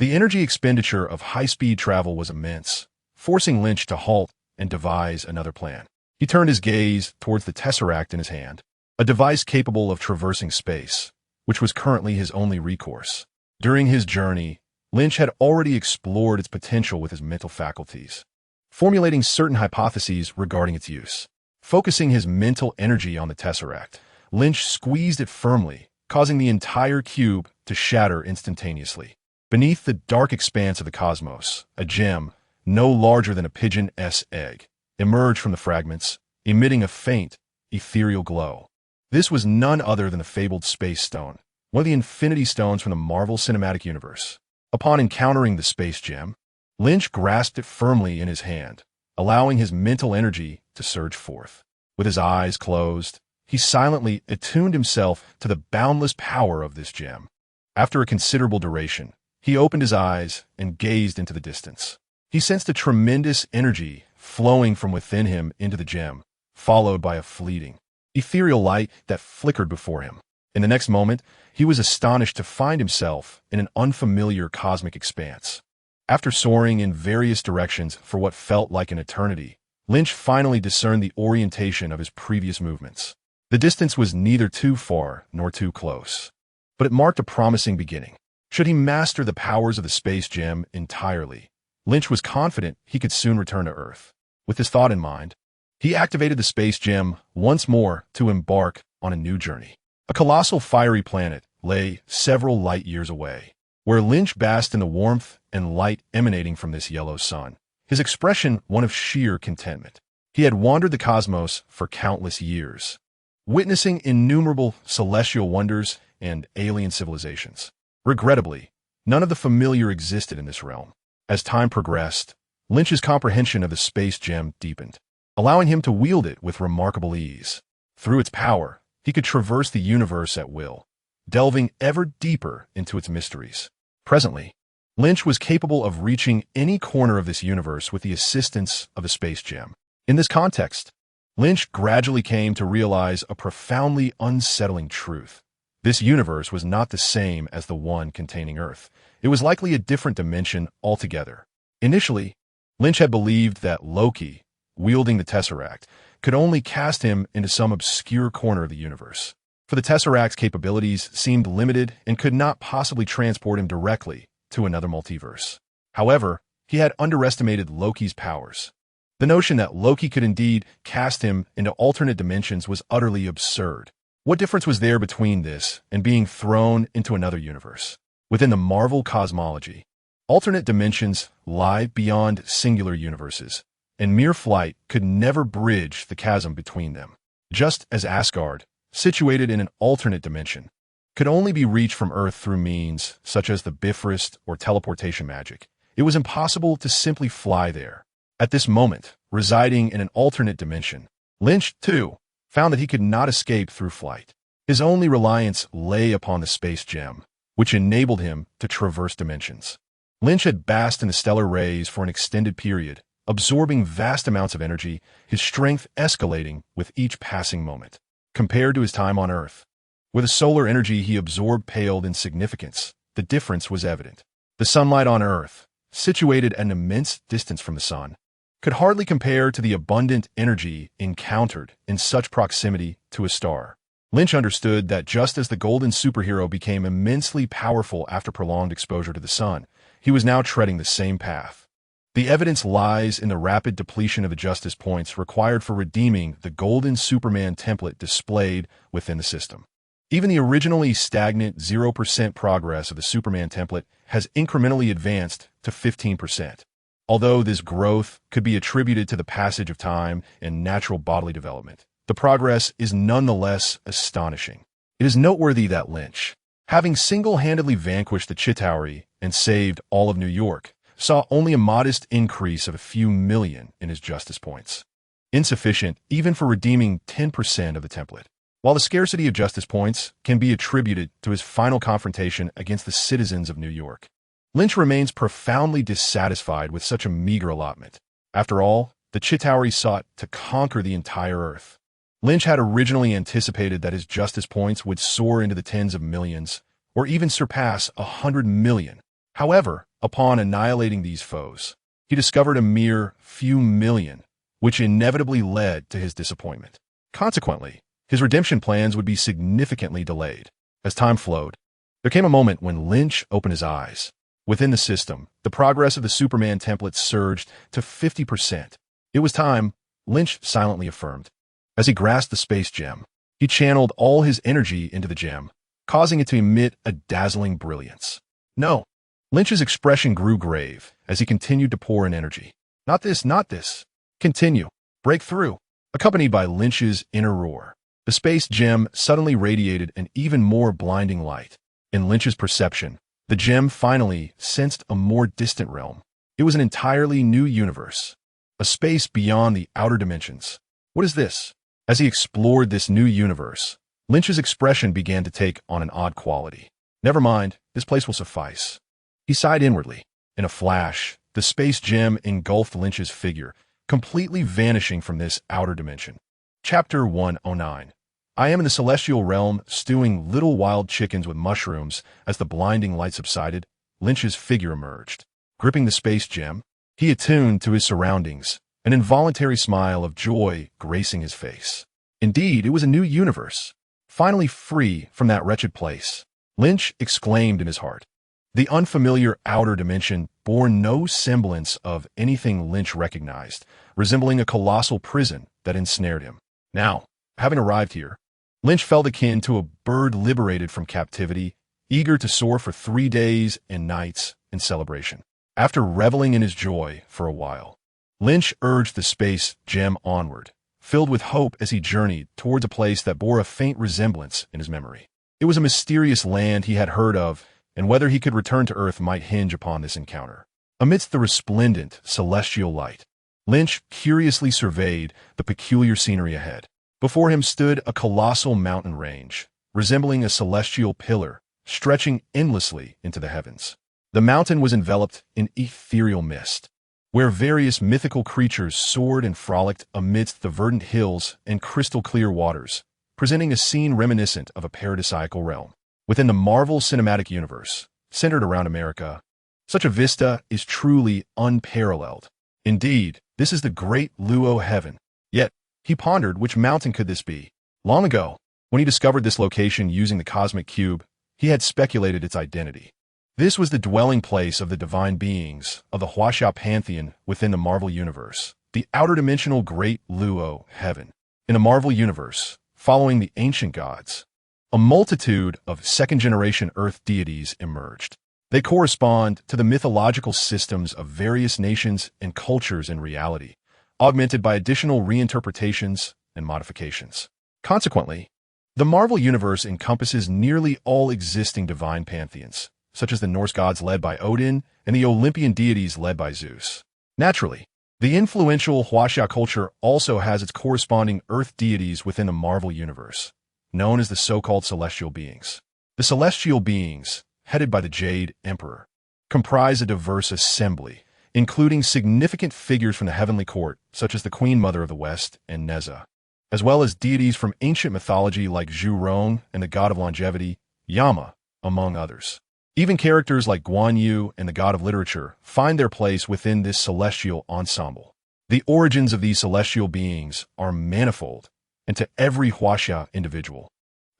The energy expenditure of high-speed travel was immense, forcing Lynch to halt and devise another plan. He turned his gaze towards the tesseract in his hand, a device capable of traversing space, which was currently his only recourse. During his journey, Lynch had already explored its potential with his mental faculties, formulating certain hypotheses regarding its use. Focusing his mental energy on the tesseract, Lynch squeezed it firmly, causing the entire cube to shatter instantaneously. Beneath the dark expanse of the cosmos, a gem, no larger than a pigeon's egg, emerged from the fragments, emitting a faint, ethereal glow. This was none other than the fabled Space Stone, one of the Infinity Stones from the Marvel Cinematic Universe. Upon encountering the space gem, Lynch grasped it firmly in his hand, allowing his mental energy to surge forth. With his eyes closed, he silently attuned himself to the boundless power of this gem. After a considerable duration, he opened his eyes and gazed into the distance. He sensed a tremendous energy flowing from within him into the gem, followed by a fleeting, ethereal light that flickered before him. In the next moment, he was astonished to find himself in an unfamiliar cosmic expanse. After soaring in various directions for what felt like an eternity, Lynch finally discerned the orientation of his previous movements. The distance was neither too far nor too close, but it marked a promising beginning. Should he master the powers of the space gem entirely, Lynch was confident he could soon return to Earth. With this thought in mind, he activated the space gem once more to embark on a new journey. A colossal fiery planet lay several light years away, where Lynch basked in the warmth and light emanating from this yellow sun, his expression one of sheer contentment. He had wandered the cosmos for countless years, witnessing innumerable celestial wonders and alien civilizations. Regrettably, none of the familiar existed in this realm. As time progressed, Lynch's comprehension of the space gem deepened, allowing him to wield it with remarkable ease. Through its power, he could traverse the universe at will, delving ever deeper into its mysteries. Presently, Lynch was capable of reaching any corner of this universe with the assistance of the space gem. In this context, Lynch gradually came to realize a profoundly unsettling truth. This universe was not the same as the one containing Earth. It was likely a different dimension altogether. Initially, Lynch had believed that Loki, wielding the Tesseract, could only cast him into some obscure corner of the universe. For the Tesseract's capabilities seemed limited and could not possibly transport him directly to another multiverse. However, he had underestimated Loki's powers. The notion that Loki could indeed cast him into alternate dimensions was utterly absurd. What difference was there between this and being thrown into another universe? Within the Marvel cosmology, alternate dimensions lie beyond singular universes, and mere flight could never bridge the chasm between them. Just as Asgard, situated in an alternate dimension, could only be reached from Earth through means such as the Bifrost or teleportation magic, it was impossible to simply fly there. At this moment, residing in an alternate dimension, Lin Qi, too, found that he could not escape through flight. His only reliance lay upon the space gem, which enabled him to traverse dimensions. Lin Qi had basked in the stellar rays for an extended period, absorbing vast amounts of energy, his strength escalating with each passing moment. Compared to his time on Earth, where the solar energy he absorbed paled in significance, the difference was evident. The sunlight on Earth, situated at an immense distance from the sun, could hardly compare to the abundant energy encountered in such proximity to a star. Lin Qi understood that just as the golden superhero became immensely powerful after prolonged exposure to the sun, he was now treading the same path. The evidence lies in the rapid depletion of the justice points required for redeeming the golden Superman template displayed within the system. Even the originally stagnant 0% progress of the Superman template has incrementally advanced to 15%. Although this growth could be attributed to the passage of time and natural bodily development, the progress is nonetheless astonishing. It is noteworthy that Lin Qi, having single-handedly vanquished the Chitauri and saved all of New York, saw only a modest increase of a few million in his justice points. Insufficient even for redeeming 10% of the template. While the scarcity of justice points can be attributed to his final confrontation against the citizens of New York, Lin Qi remains profoundly dissatisfied with such a meager allotment. After all, the Chitauri sought to conquer the entire Earth. Lin Qi had originally anticipated that his justice points would soar into the tens of millions, or even surpass 100 million. However, upon annihilating these foes, he discovered a mere few million, which inevitably led to his disappointment. Consequently, his redemption plans would be significantly delayed. As time flowed, there came a moment when Lin Qi opened his eyes. Within the system, the progress of the Superman template surged to 50%. It was time, Lin Qi silently affirmed. As he grasped the space gem, he channeled all his energy into the gem, causing it to emit a dazzling brilliance. No. Lin Qi's expression grew grave as he continued to pour in energy. Not this, not this. Continue. Break through. Accompanied by Lin Qi's inner roar, the space gem suddenly radiated an even more blinding light. In Lin Qi's perception, the gem finally sensed a more distant realm. It was an entirely new universe, a space beyond the outer dimensions. What is this? As he explored this new universe, Lin Qi's expression began to take on an odd quality. Never mind, this place will suffice. He sighed inwardly. In a flash, the space gem engulfed Lin Qi's figure, completely vanishing from this outer dimension. Chapter 109. I am in the celestial realm, stewing little wild chickens with mushrooms. As the blinding light subsided, Lin Qi's figure emerged. Gripping the space gem, he attuned to his surroundings, an involuntary smile of joy gracing his face. Indeed, it was a new universe. Finally free from that wretched place, Lin Qi exclaimed in his heart. The unfamiliar outer dimension bore no semblance of anything Lin Qi recognized, resembling a colossal prison that ensnared him. Now, having arrived here, Lin Qi felt akin to a bird liberated from captivity, eager to soar for 3 days and nights in celebration. After reveling in his joy for a while, Lin Qi urged the space gem onward, filled with hope as he journeyed towards a place that bore a faint resemblance in his memory. It was a mysterious land he had heard of, and whether he could return to Earth might hinge upon this encounter. Amidst the resplendent celestial light, Lin Qi curiously surveyed the peculiar scenery ahead. Before him stood a colossal mountain range, resembling a celestial pillar, stretching endlessly into the heavens. The mountain was enveloped in ethereal mist, where various mythical creatures soared and frolicked amidst the verdant hills and crystal-clear waters, presenting a scene reminiscent of a paradisiacal realm. Within the Marvel Cinematic Universe, centered around America, such a vista is truly unparalleled. Indeed, this is the great Luo heaven. Yet, he pondered which mountain could this be. Long ago, when he discovered this location using the cosmic cube, he had speculated its identity. This was the dwelling place of the divine beings of the Huaxia pantheon within the Marvel Universe, the outer dimensional Great Luo Heaven. In the Marvel Universe, following the ancient gods, a multitude of second-generation Earth deities emerged. They correspond to the mythological systems of various nations and cultures in reality, augmented by additional reinterpretations and modifications. Consequently, the Marvel Universe encompasses nearly all existing divine pantheons, such as the Norse gods led by Odin and the Olympian deities led by Zeus. Naturally, the influential Huaxia culture also has its corresponding Earth deities within the Marvel Universe, known as the so-called celestial beings. The celestial beings, headed by the Jade Emperor, comprise a diverse assembly, including significant figures from the heavenly court, such as the Queen Mother of the West and Neza, as well as deities from ancient mythology like Zhu Rong and the god of longevity, Yama, among others. Even characters like Guan Yu and the god of literature find their place within this celestial ensemble. The origins of these celestial beings are manifold, and to every Huaxia individual,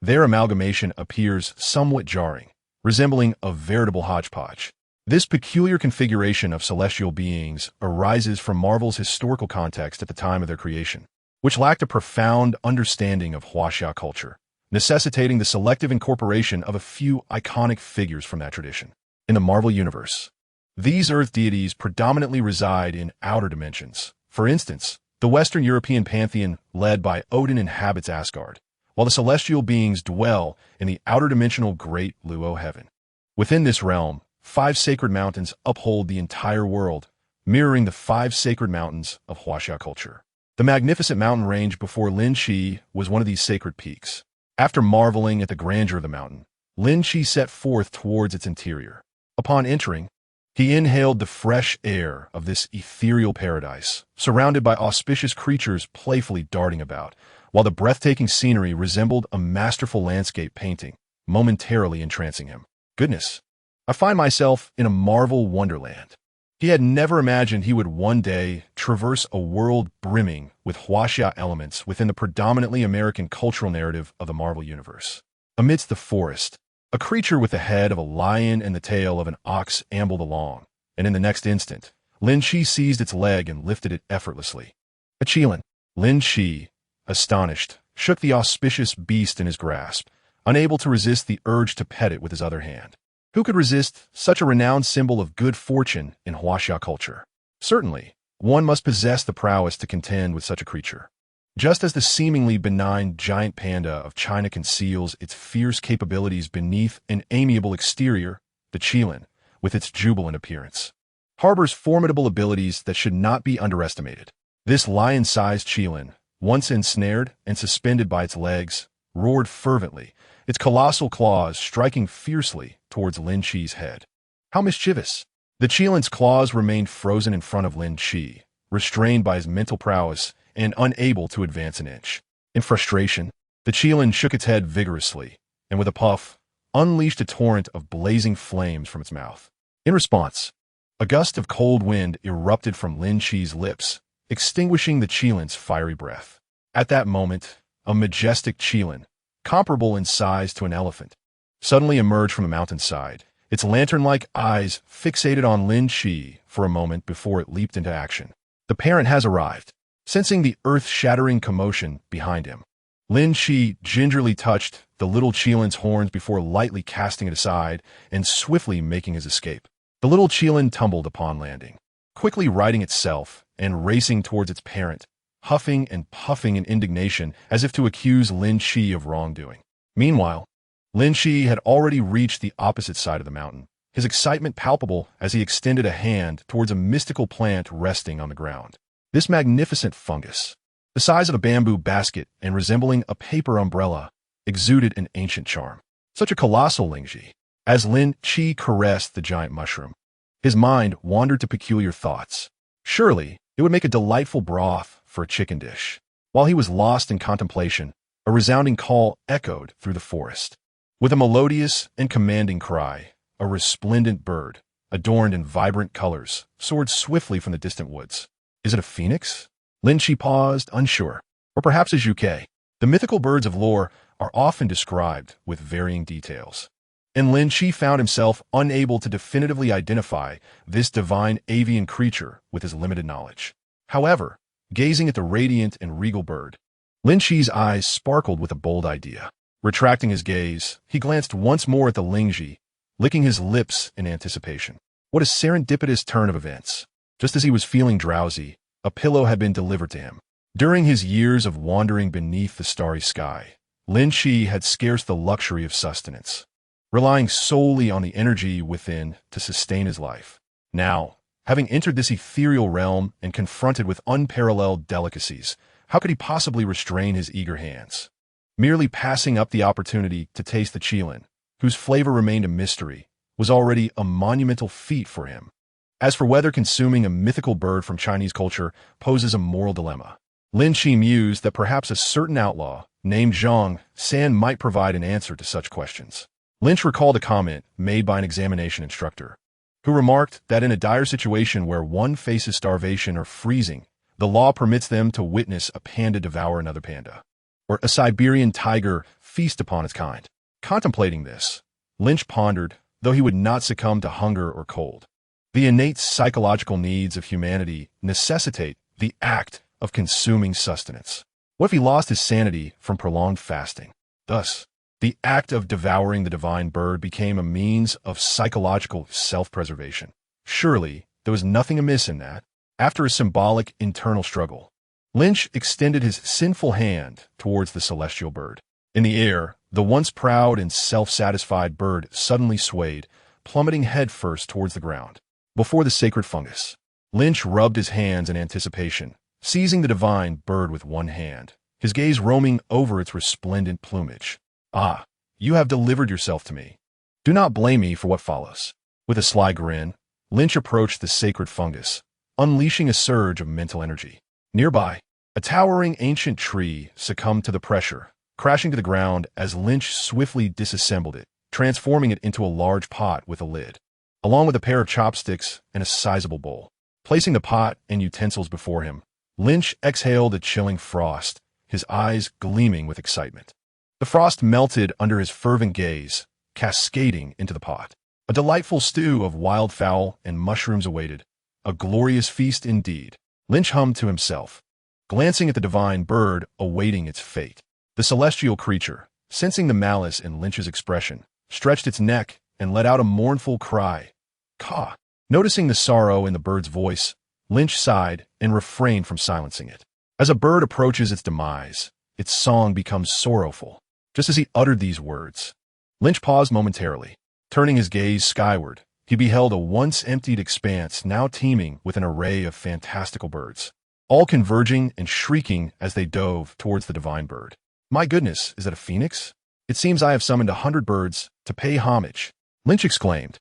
their amalgamation appears somewhat jarring, resembling a veritable hodgepodge. This peculiar configuration of celestial beings arises from Marvel's historical context at the time of their creation, which lacked a profound understanding of Huaxia culture, necessitating the selective incorporation of a few iconic figures from that tradition. In the Marvel Universe, these Earth deities predominantly reside in outer dimensions. For instance, the Western European pantheon led by Odin inhabits Asgard, while the celestial beings dwell in the outer dimensional Great Luo Heaven. Within this realm, 5 sacred mountains uphold the entire world, mirroring the 5 sacred mountains of Huaxia culture. The magnificent mountain range before Lin Qi was one of these sacred peaks. After marveling at the grandeur of the mountain, Lin Qi set forth towards its interior. Upon entering, he inhaled the fresh air of this ethereal paradise, surrounded by auspicious creatures playfully darting about, while the breathtaking scenery resembled a masterful landscape painting, momentarily entrancing him. Goodness, I find myself in a Marvel wonderland. He had never imagined he would one day traverse a world brimming with Huaxia elements within the predominantly American cultural narrative of the Marvel Universe. Amidst the forest, a creature with the head of a lion and the tail of an ox ambled along, and in the next instant, Lin Qi seized its leg and lifted it effortlessly. A Qilin. Lin Qi, astonished, shook the auspicious beast in his grasp, unable to resist the urge to pet it with his other hand. Who could resist such a renowned symbol of good fortune in Huaxia culture? Certainly, one must possess the prowess to contend with such a creature. Just as the seemingly benign giant panda of China conceals its fierce capabilities beneath an amiable exterior, the Qilin, with its jubilant appearance, harbors formidable abilities that should not be underestimated. This lion-sized Qilin, once ensnared and suspended by its legs, roared fervently, its colossal claws striking fiercely towards Lin Qi's head. How mischievous! The Qilin's claws remained frozen in front of Lin Qi, restrained by his mental prowess and unable to advance an inch. In frustration, the Qilin shook its head vigorously, and with a puff, unleashed a torrent of blazing flames from its mouth. In response, a gust of cold wind erupted from Lin Qi's lips, extinguishing the Qilin's fiery breath. At that moment, a majestic Qilin, comparable in size to an elephant, suddenly emerged from the mountainside, its lantern-like eyes fixated on Lin Qi for a moment before it leaped into action. The parent has arrived. Sensing the earth-shattering commotion behind him, Lin Qi gingerly touched the little Qilin's horns before lightly casting it aside and swiftly making his escape. The little Qilin tumbled upon landing, quickly righting itself and racing towards its parent, huffing and puffing in indignation as if to accuse Lin Qi of wrongdoing. Meanwhile, Lin Qi had already reached the opposite side of the mountain, his excitement palpable as he extended a hand towards a mystical plant resting on the ground. This magnificent fungus, the size of a bamboo basket and resembling a paper umbrella, exuded an ancient charm. Such a colossal Lin Qi. As Lin Qi caressed the giant mushroom, his mind wandered to peculiar thoughts. Surely, it would make a delightful broth for a chicken dish. While he was lost in contemplation, a resounding call echoed through the forest. With a melodious and commanding cry, a resplendent bird, adorned in vibrant colors, soared swiftly from the distant woods. Is it a phoenix? Lin Qi paused, unsure. Or perhaps a juquet. The mythical birds of lore are often described with varying details. and Lin Qi found himself unable to definitively identify this divine avian creature with his limited knowledge. However, gazing at the radiant and regal bird, Lin Qi's eyes sparkled with a bold idea. Retracting his gaze, he glanced once more at the Lin Qi, licking his lips in anticipation. What a serendipitous turn of events. Just as he was feeling drowsy, a pillow had been delivered to him. During his years of wandering beneath the starry sky, Lin Qi had scarce the luxury of sustenance, relying solely on the energy within to sustain his life. Now, having entered this ethereal realm and confronted with unparalleled delicacies, how could he possibly restrain his eager hands? Merely passing up the opportunity to taste the qilin, whose flavor remained a mystery, was already a monumental feat for him. As for whether consuming a mythical bird from Chinese culture poses a moral dilemma, Lin Qi mused that perhaps a certain outlaw named Zhang San might provide an answer to such questions. Lynch recalled a comment made by an examination instructor, who remarked that in a dire situation where one faces starvation or freezing, the law permits them to witness a panda devour another panda, or a Siberian tiger feast upon its kind. Contemplating this, Lynch pondered, though he would not succumb to hunger or cold. The innate psychological needs of humanity necessitate the act of consuming sustenance. What if he lost his sanity from prolonged fasting? Thus, the act of devouring the divine bird became a means of psychological self-preservation. Surely, there was nothing amiss in that. After a symbolic internal struggle, Lynch extended his sinful hand towards the celestial bird. In the air, the once proud and self-satisfied bird suddenly swayed, plummeting headfirst towards the ground. Before the sacred fungus, Lynch rubbed his hands in anticipation, seizing the divine bird with one hand, his gaze roaming over its resplendent plumage. Ah, you have delivered yourself to me. Do not blame me for what follows. With a sly grin, Lynch approached the sacred fungus, unleashing a surge of mental energy. Nearby, a towering ancient tree succumbed to the pressure, crashing to the ground as Lynch swiftly disassembled it, transforming it into a large pot with a lid, along with a pair of chopsticks and a sizable bowl. Placing the pot and utensils before him, Lynch exhaled a chilling frost, his eyes gleaming with excitement. The frost melted under his fervent gaze, cascading into the pot. A delightful stew of wildfowl and mushrooms awaited. A glorious feast indeed, Lynch hummed to himself, glancing at the divine bird awaiting its fate. The celestial creature, sensing the malice in Lynch's expression, stretched its neck and let out a mournful cry. Caw! Noticing the sorrow in the bird's voice, Lynch sighed and refrained from silencing it. As a bird approaches its demise, its song becomes sorrowful. Just as he uttered these words, Lynch paused momentarily. Turning his gaze skyward, he beheld a once emptied expanse now teeming with an array of fantastical birds, all converging and shrieking as they dove towards the divine bird. My goodness, is that a phoenix? It seems I have summoned 100 birds to pay homage, Lynch exclaimed,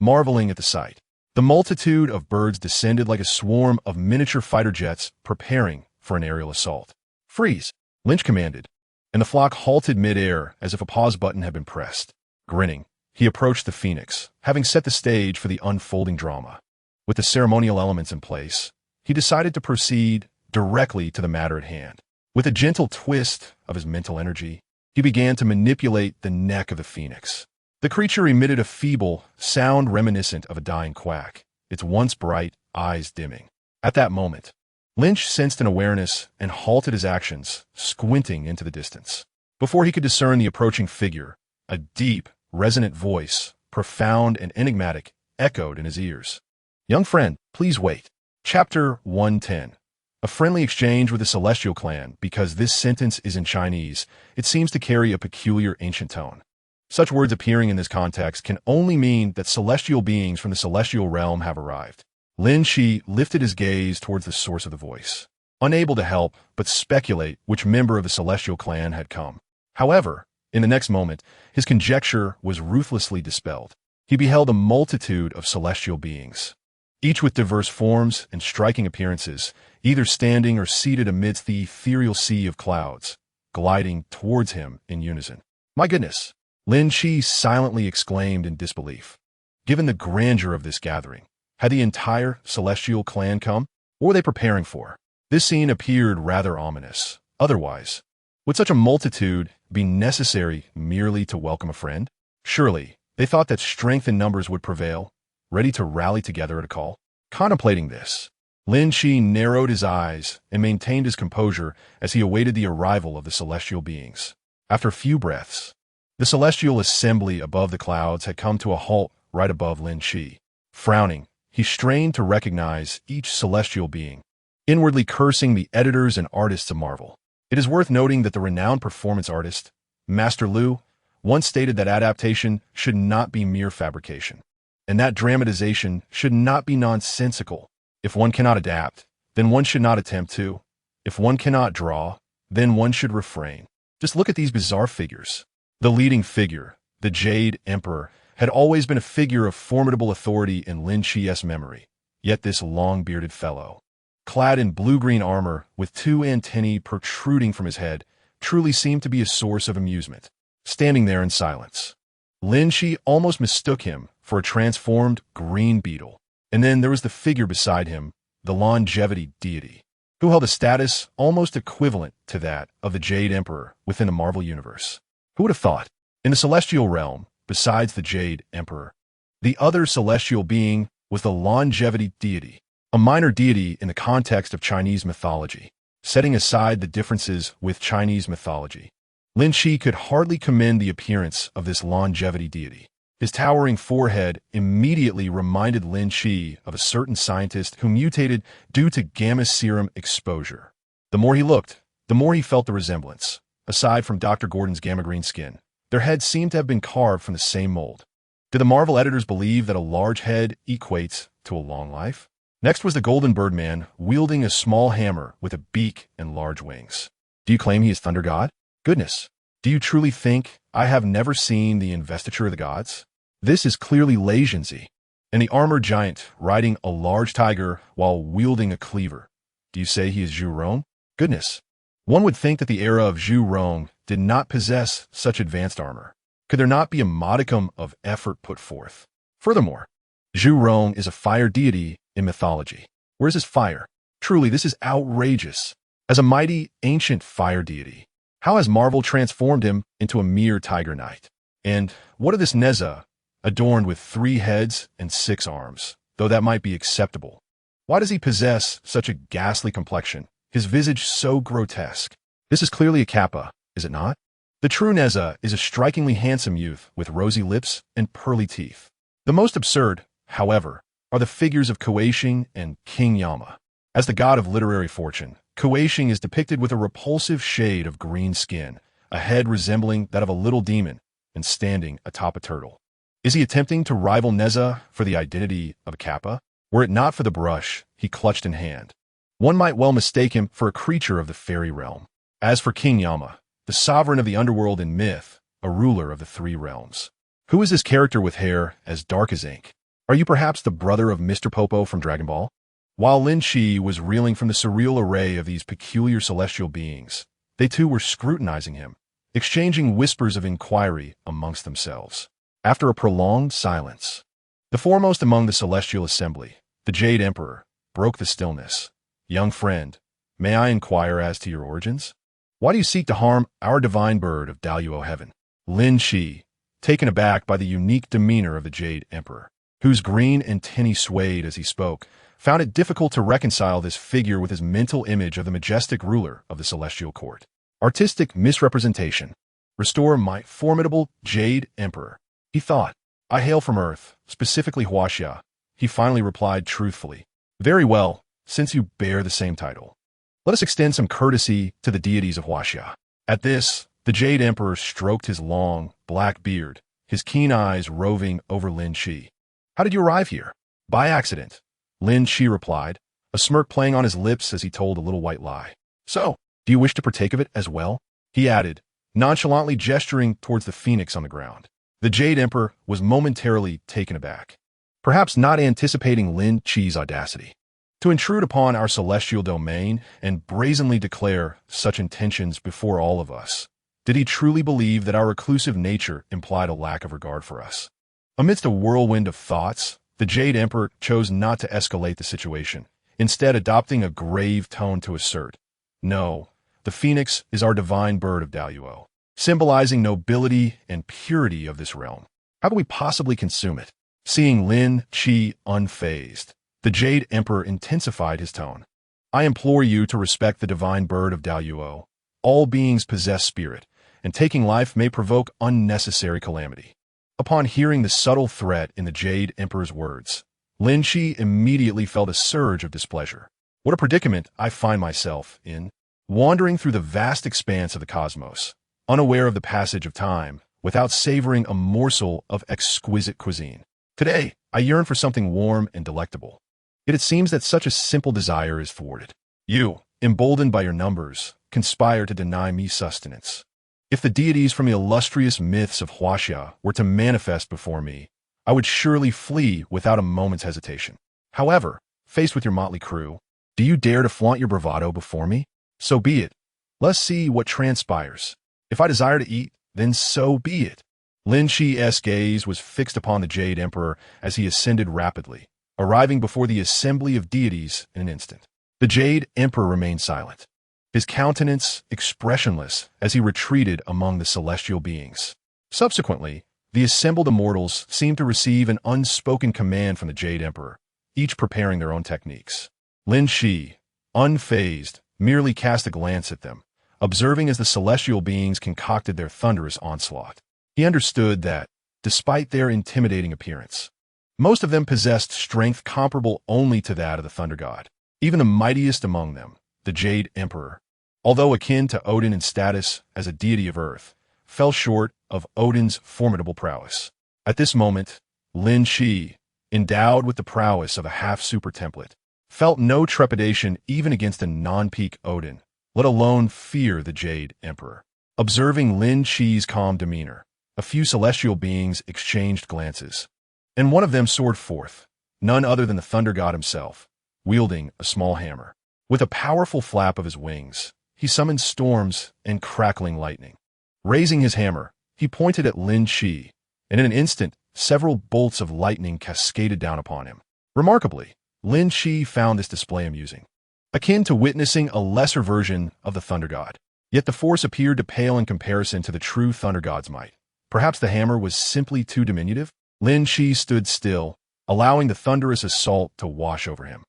marveling at the sight. The multitude of birds descended like a swarm of miniature fighter jets preparing for an aerial assault. Freeze, Lynch commanded, and the flock halted mid-air as if a pause button had been pressed. Grinning, he approached the phoenix, having set the stage for the unfolding drama. With the ceremonial elements in place, he decided to proceed directly to the matter at hand. With a gentle twist of his mental energy, he began to manipulate the neck of the phoenix. The creature emitted a feeble sound reminiscent of a dying quack, its once bright eyes dimming. At that moment, Lynch sensed an awareness and halted his actions, squinting into the distance. Before he could discern the approaching figure, a deep, resonant voice, profound and enigmatic, echoed in his ears. Young friend, please wait. Chapter 110. A friendly exchange with the Celestial clan. Because this sentence is in Chinese, it seems to carry a peculiar ancient tone. Such words appearing in this context can only mean that celestial beings from the celestial realm have arrived. Lin Qi lifted his gaze towards the source of the voice, unable to help but speculate which member of the Celestial clan had come. However, in the next moment, his conjecture was ruthlessly dispelled. He beheld a multitude of celestial beings, each with diverse forms and striking appearances, either standing or seated amidst the ethereal sea of clouds, gliding towards him in unison. My goodness, Lin Qi silently exclaimed in disbelief. Given the grandeur of this gathering, had the entire Celestial clan come? What were they preparing for? This scene appeared rather ominous. Otherwise, would such a multitude be necessary merely to welcome a friend? Surely, They thought that strength in numbers would prevail, ready to rally together at a call. Contemplating this, Lin Qi narrowed his eyes and maintained his composure as he awaited the arrival of the celestial beings. After a few breaths, the celestial assembly above the clouds had come to a halt right above Lin Qi. Frowning, he strained to recognize each celestial being, inwardly cursing the editors and artists of Marvel. It is worth noting that the renowned performance artist, Master Lu, once stated that adaptation should not be mere fabrication, and that dramatization should not be nonsensical. If one cannot adapt, then one should not attempt to. If one cannot draw, then one should refrain. Just look at these bizarre figures. The leading figure, the Jade Emperor, had always been a figure of formidable authority in Lin Qi's memory. Yet this long-bearded fellow, clad in blue-green armor with two antennae protruding from his head, truly seemed to be a source of amusement. Standing there in silence, Lin Qi almost mistook him for a transformed green beetle. And then there was the figure beside him, the longevity deity, who held a status almost equivalent to that of the Jade Emperor within the Marvel Universe. Who would have thought? In the celestial realm, besides the Jade Emperor, the other celestial being was the longevity deity, a minor deity in the context of Chinese mythology. Setting aside the differences with Chinese mythology, Lin Qi could hardly commend the appearance of this longevity deity. His towering forehead immediately reminded Lin Qi of a certain scientist who mutated due to gamma serum exposure. The more he looked, the more he felt the resemblance. Aside from Dr. Gordon's gamma-green skin, their heads seemed to have been carved from the same mold. Did the Marvel editors believe that a large head equates to a long life? Next was the Golden Birdman, wielding a small hammer with a beak and large wings. Do you claim he is Thunder God? Goodness, do you truly think I have never seen the investiture of the gods? This is clearly Lin Qi, and the armored giant riding a large tiger while wielding a cleaver. Do you say he is Zhu Rong? Goodness, one would think that the era of Zhu Rong did not possess such advanced armor. Could there not be a modicum of effort put forth? Furthermore, Zhu Rong is a fire deity in mythology. Where is his fire? Truly, this is outrageous. As a mighty, ancient fire deity, how has Marvel transformed him into a mere tiger knight? And what of this Neza, adorned with 3 heads and 6 arms, though that might be acceptable? Why does he possess such a ghastly complexion, his visage so grotesque? This is clearly a kappa, is it not? The true Neza is a strikingly handsome youth with rosy lips and pearly teeth. The most absurd, however, are the figures of Kuei-shing and King Yama. As the god of literary fortune, Kuei-shing is depicted with a repulsive shade of green skin, a head resembling that of a little demon, and standing atop a turtle. Is he attempting to rival Neza for the identity of a kappa? Were it not for the brush he clutched in hand, one might well mistake him for a creature of the fairy realm. As for King Yama, the sovereign of the underworld in myth, a ruler of the 3 realms. Who is this character with hair as dark as ink? Are you perhaps the brother of Mr. Popo from Dragon Ball? While Lin Qi was reeling from the surreal array of these peculiar celestial beings, they too were scrutinizing him, exchanging whispers of inquiry amongst themselves. After a prolonged silence, the foremost among the celestial assembly, the Jade Emperor, broke the stillness. Young friend, may I inquire as to your origins? Why do you seek to harm our divine bird of Daluo heaven? Lin Qi, taken aback by the unique demeanor of the Jade Emperor, whose green antennae swayed as he spoke, found it difficult to reconcile this figure with his mental image of the majestic ruler of the celestial court. Artistic misrepresentation. Restore my formidable Jade Emperor, he thought. I hail from Earth, specifically Huaxia. He finally replied truthfully. Very well, since you bear the same title. Let us extend some courtesy to the deities of Huaxia. At this, the Jade Emperor stroked his long, black beard, his keen eyes roving over Lin Qi. How did you arrive here? By accident, Lin Qi replied, a smirk playing on his lips as he told a little white lie. So, do you wish to partake of it as well? He added, nonchalantly gesturing towards the phoenix on the ground. The Jade Emperor was momentarily taken aback, perhaps not anticipating Lin Qi's audacity to intrude upon our celestial domain and brazenly declare such intentions before all of us. Did he truly believe that our reclusive nature implied a lack of regard for us? Amidst a whirlwind of thoughts, the Jade Emperor chose not to escalate the situation, instead adopting a grave tone to assert, no, the phoenix is our divine bird of Daluo, symbolizing nobility and purity of this realm. How could we possibly consume it? Seeing Lin Qi unfazed, the Jade Emperor intensified his tone. I implore you to respect the divine bird of Daoyuo. All beings possess spirit, and taking life may provoke unnecessary calamity. Upon hearing the subtle threat in the Jade Emperor's words, Lin Qi immediately felt a surge of displeasure. What a predicament I find myself in, wandering through the vast expanse of the cosmos, unaware of the passage of time, without savoring a morsel of exquisite cuisine. Today, I yearn for something warm and delectable. Yet it seems that such a simple desire is thwarted. You, emboldened by your numbers, conspire to deny me sustenance. If the deities from the illustrious myths of Huaxia were to manifest before me, I would surely flee without a moment's hesitation. However, faced with your motley crew, do you dare to flaunt your bravado before me? So be it. Let's see what transpires. If I desire to eat, then so be it. Lin Qi's gaze was fixed upon the Jade Emperor as he ascended rapidly, arriving before the assembly of deities in an instant. The Jade Emperor remained silent, his countenance expressionless as he retreated among the celestial beings. Subsequently, the assembled immortals seemed to receive an unspoken command from the Jade Emperor, each preparing their own techniques. Lin Qi, unfazed, merely cast a glance at them, observing as the celestial beings concocted their thunderous onslaught. He understood that, despite their intimidating appearance, most of them possessed strength comparable only to that of the Thunder God. Even the mightiest among them, the Jade Emperor, although akin to Odin in status as a deity of earth, fell short of Odin's formidable prowess. At this moment, Lin Qi, endowed with the prowess of a half-super template, felt no trepidation even against a non-peak Odin, let alone fear the Jade Emperor. Observing Lin Qi's calm demeanor, a few celestial beings exchanged glances, and one of them soared forth, none other than the Thunder God himself, wielding a small hammer. With a powerful flap of his wings, he summoned storms and crackling lightning. Raising his hammer, he pointed at Lin Qi, and in an instant, several bolts of lightning cascaded down upon him. Remarkably, Lin Qi found this display amusing, akin to witnessing a lesser version of the Thunder God. Yet the force appeared to pale in comparison to the true Thunder God's might. Perhaps the hammer was simply too diminutive? Lin Qi stood still, allowing the thunderous assault to wash over him.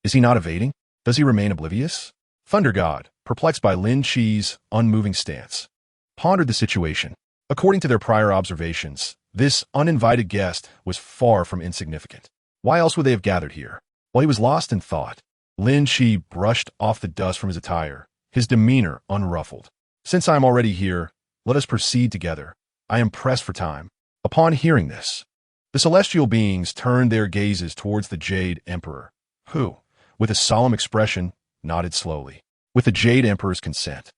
Is he not evading? Does he remain oblivious? Thunder God, perplexed by Lin Qi's unmoving stance, pondered the situation. According to their prior observations, this uninvited guest was far from insignificant. Why else would they have gathered here? While he was lost in thought, Lin Qi brushed off the dust from his attire, his demeanor unruffled. Since I am already here, let us proceed together. I am pressed for time. Upon hearing this, the celestial beings turned their gazes towards the Jade Emperor, who, with a solemn expression, nodded slowly. With the Jade Emperor's consent,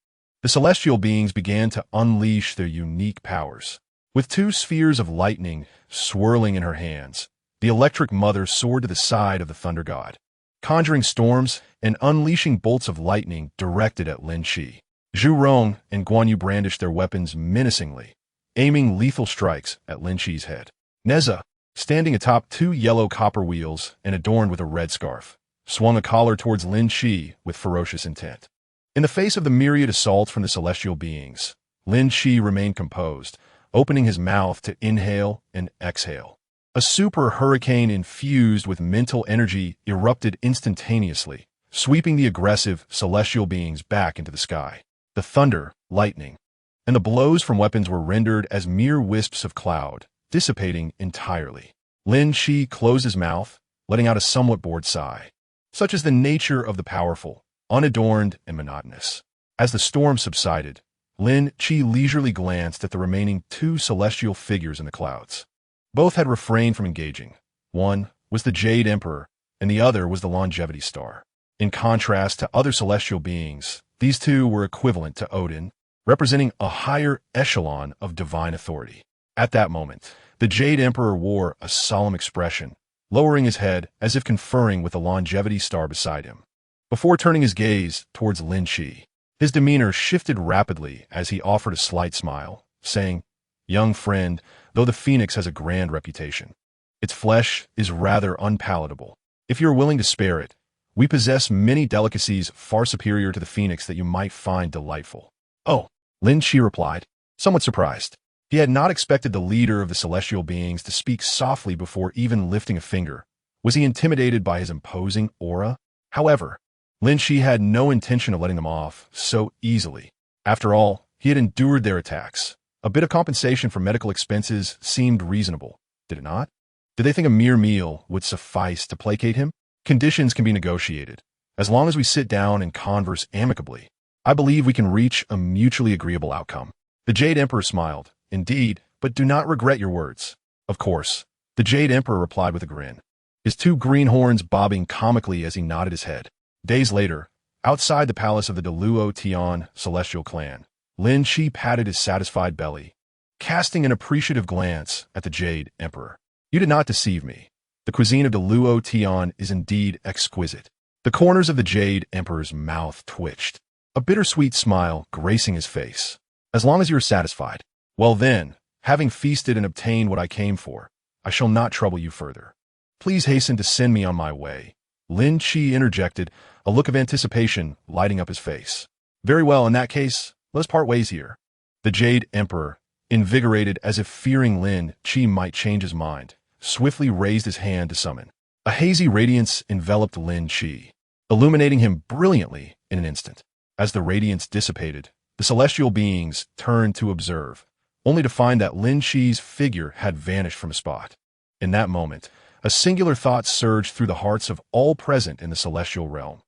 the celestial beings began to unleash their unique powers. With two spheres of lightning swirling in her hands, the Electric Mother soared to the side of the Thunder God, conjuring storms and unleashing bolts of lightning directed at Lin Qi. Zhu Rong and Guan Yu brandished their weapons menacingly, aiming lethal strikes at Lin Qi's head. Neza, standing atop two yellow copper wheels and adorned with a red scarf, swung a collar towards Lin Qi with ferocious intent. In the face of the myriad assaults from the celestial beings, Lin Qi remained composed, opening his mouth to inhale and exhale. A super hurricane infused with mental energy erupted instantaneously, sweeping the aggressive celestial beings back into the sky. The thunder, lightning, and the blows from weapons were rendered as mere wisps of cloud, dissipating entirely. Lin Qi closed his mouth, letting out a somewhat bored sigh. Such is the nature of the powerful, unadorned and monotonous. As the storm subsided, Lin Qi leisurely glanced at the remaining two celestial figures in the clouds. Both had refrained from engaging. One was the Jade Emperor, and the other was the Longevity Star. In contrast to other celestial beings, these two were equivalent to Odin, representing a higher echelon of divine authority. At that moment, the Jade Emperor wore a solemn expression, lowering his head as if conferring with the Longevity Star beside him. Before turning his gaze towards Lin Qi, his demeanor shifted rapidly as he offered a slight smile, saying, "Young friend, though the phoenix has a grand reputation, its flesh is rather unpalatable. If you are willing to spare it, we possess many delicacies far superior to the phoenix that you might find delightful." "Oh," Lin Qi replied, somewhat surprised. He had not expected the leader of the celestial beings to speak softly before even lifting a finger. Was he intimidated by his imposing aura? However, Lin Qi had no intention of letting them off so easily. After all, he had endured their attacks. A bit of compensation for medical expenses seemed reasonable, did it not? Did they think a mere meal would suffice to placate him? Conditions can be negotiated. As long as we sit down and converse amicably, I believe we can reach a mutually agreeable outcome. The Jade Emperor smiled. Indeed, but do not regret your words. Of course, the Jade Emperor replied with a grin, his two green horns bobbing comically as he nodded his head. Days later, outside the palace of the Luotian celestial clan, Lin Qi patted his satisfied belly, casting an appreciative glance at the Jade Emperor. You did not deceive me. The cuisine of the Luotian is indeed exquisite. The corners of the Jade Emperor's mouth twitched, a bittersweet smile gracing his face. As long as you are satisfied. Well then, having feasted and obtained what I came for, I shall not trouble you further. Please hasten to send me on my way. Lin Qi interjected, a look of anticipation lighting up his face. Very well, in that case, let's part ways here. The Jade Emperor, invigorated as if fearing Lin Qi might change his mind, swiftly raised his hand to summon. A hazy radiance enveloped Lin Qi, illuminating him brilliantly in an instant. As the radiance dissipated, the celestial beings turned to observe, only to find that Lin Qi's figure had vanished from a spot. In that moment, a singular thought surged through the hearts of all present in the celestial realm.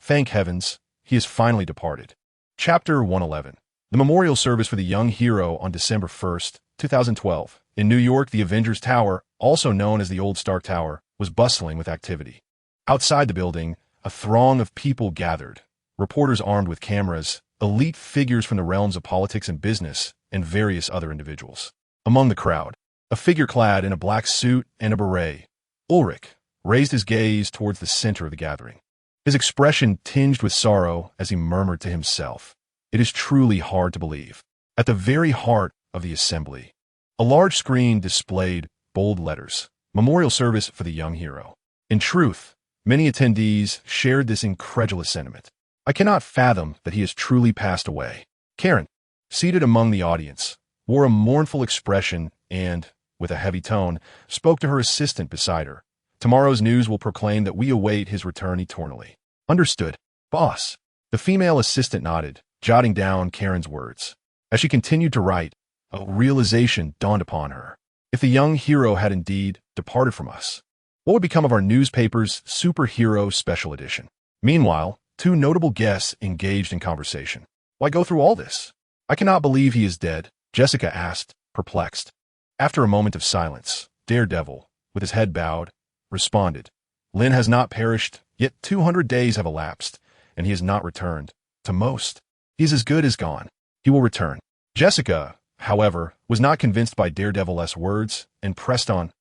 Thank heavens, he has finally departed. Chapter 111. The memorial service for the young hero on December 1st, 2012. In New York, the Avengers Tower, also known as the Old Stark Tower, was bustling with activity. Outside the building, a throng of people gathered, reporters armed with cameras, elite figures from the realms of politics and business, and various other individuals. Among the crowd, a figure clad in a black suit and a beret, Ulrich, raised his gaze towards the center of the gathering. His expression tinged with sorrow as he murmured to himself, "It is truly hard to believe." At the very heart of the assembly, a large screen displayed bold letters, "Memorial Service for the Young Hero." In truth, many attendees shared this incredulous sentiment. I cannot fathom that he has truly passed away. Karen, seated among the audience, wore a mournful expression and, with a heavy tone, spoke to her assistant beside her. Tomorrow's news will proclaim that we await his return eternally. Understood, boss. The female assistant nodded, jotting down Karen's words. As she continued to write, a realization dawned upon her. If the young hero had indeed departed from us, what would become of our newspaper's superhero special edition? Meanwhile, two notable guests engaged in conversation. Why go through all this? I cannot believe he is dead, Jessica asked, perplexed. After a moment of silence, Daredevil, with his head bowed, responded, Lin has not perished, yet 200 days have elapsed, and he has not returned. To most, he is as good as gone. He will return. Jessica, however, was not convinced by Daredevil's words and pressed on,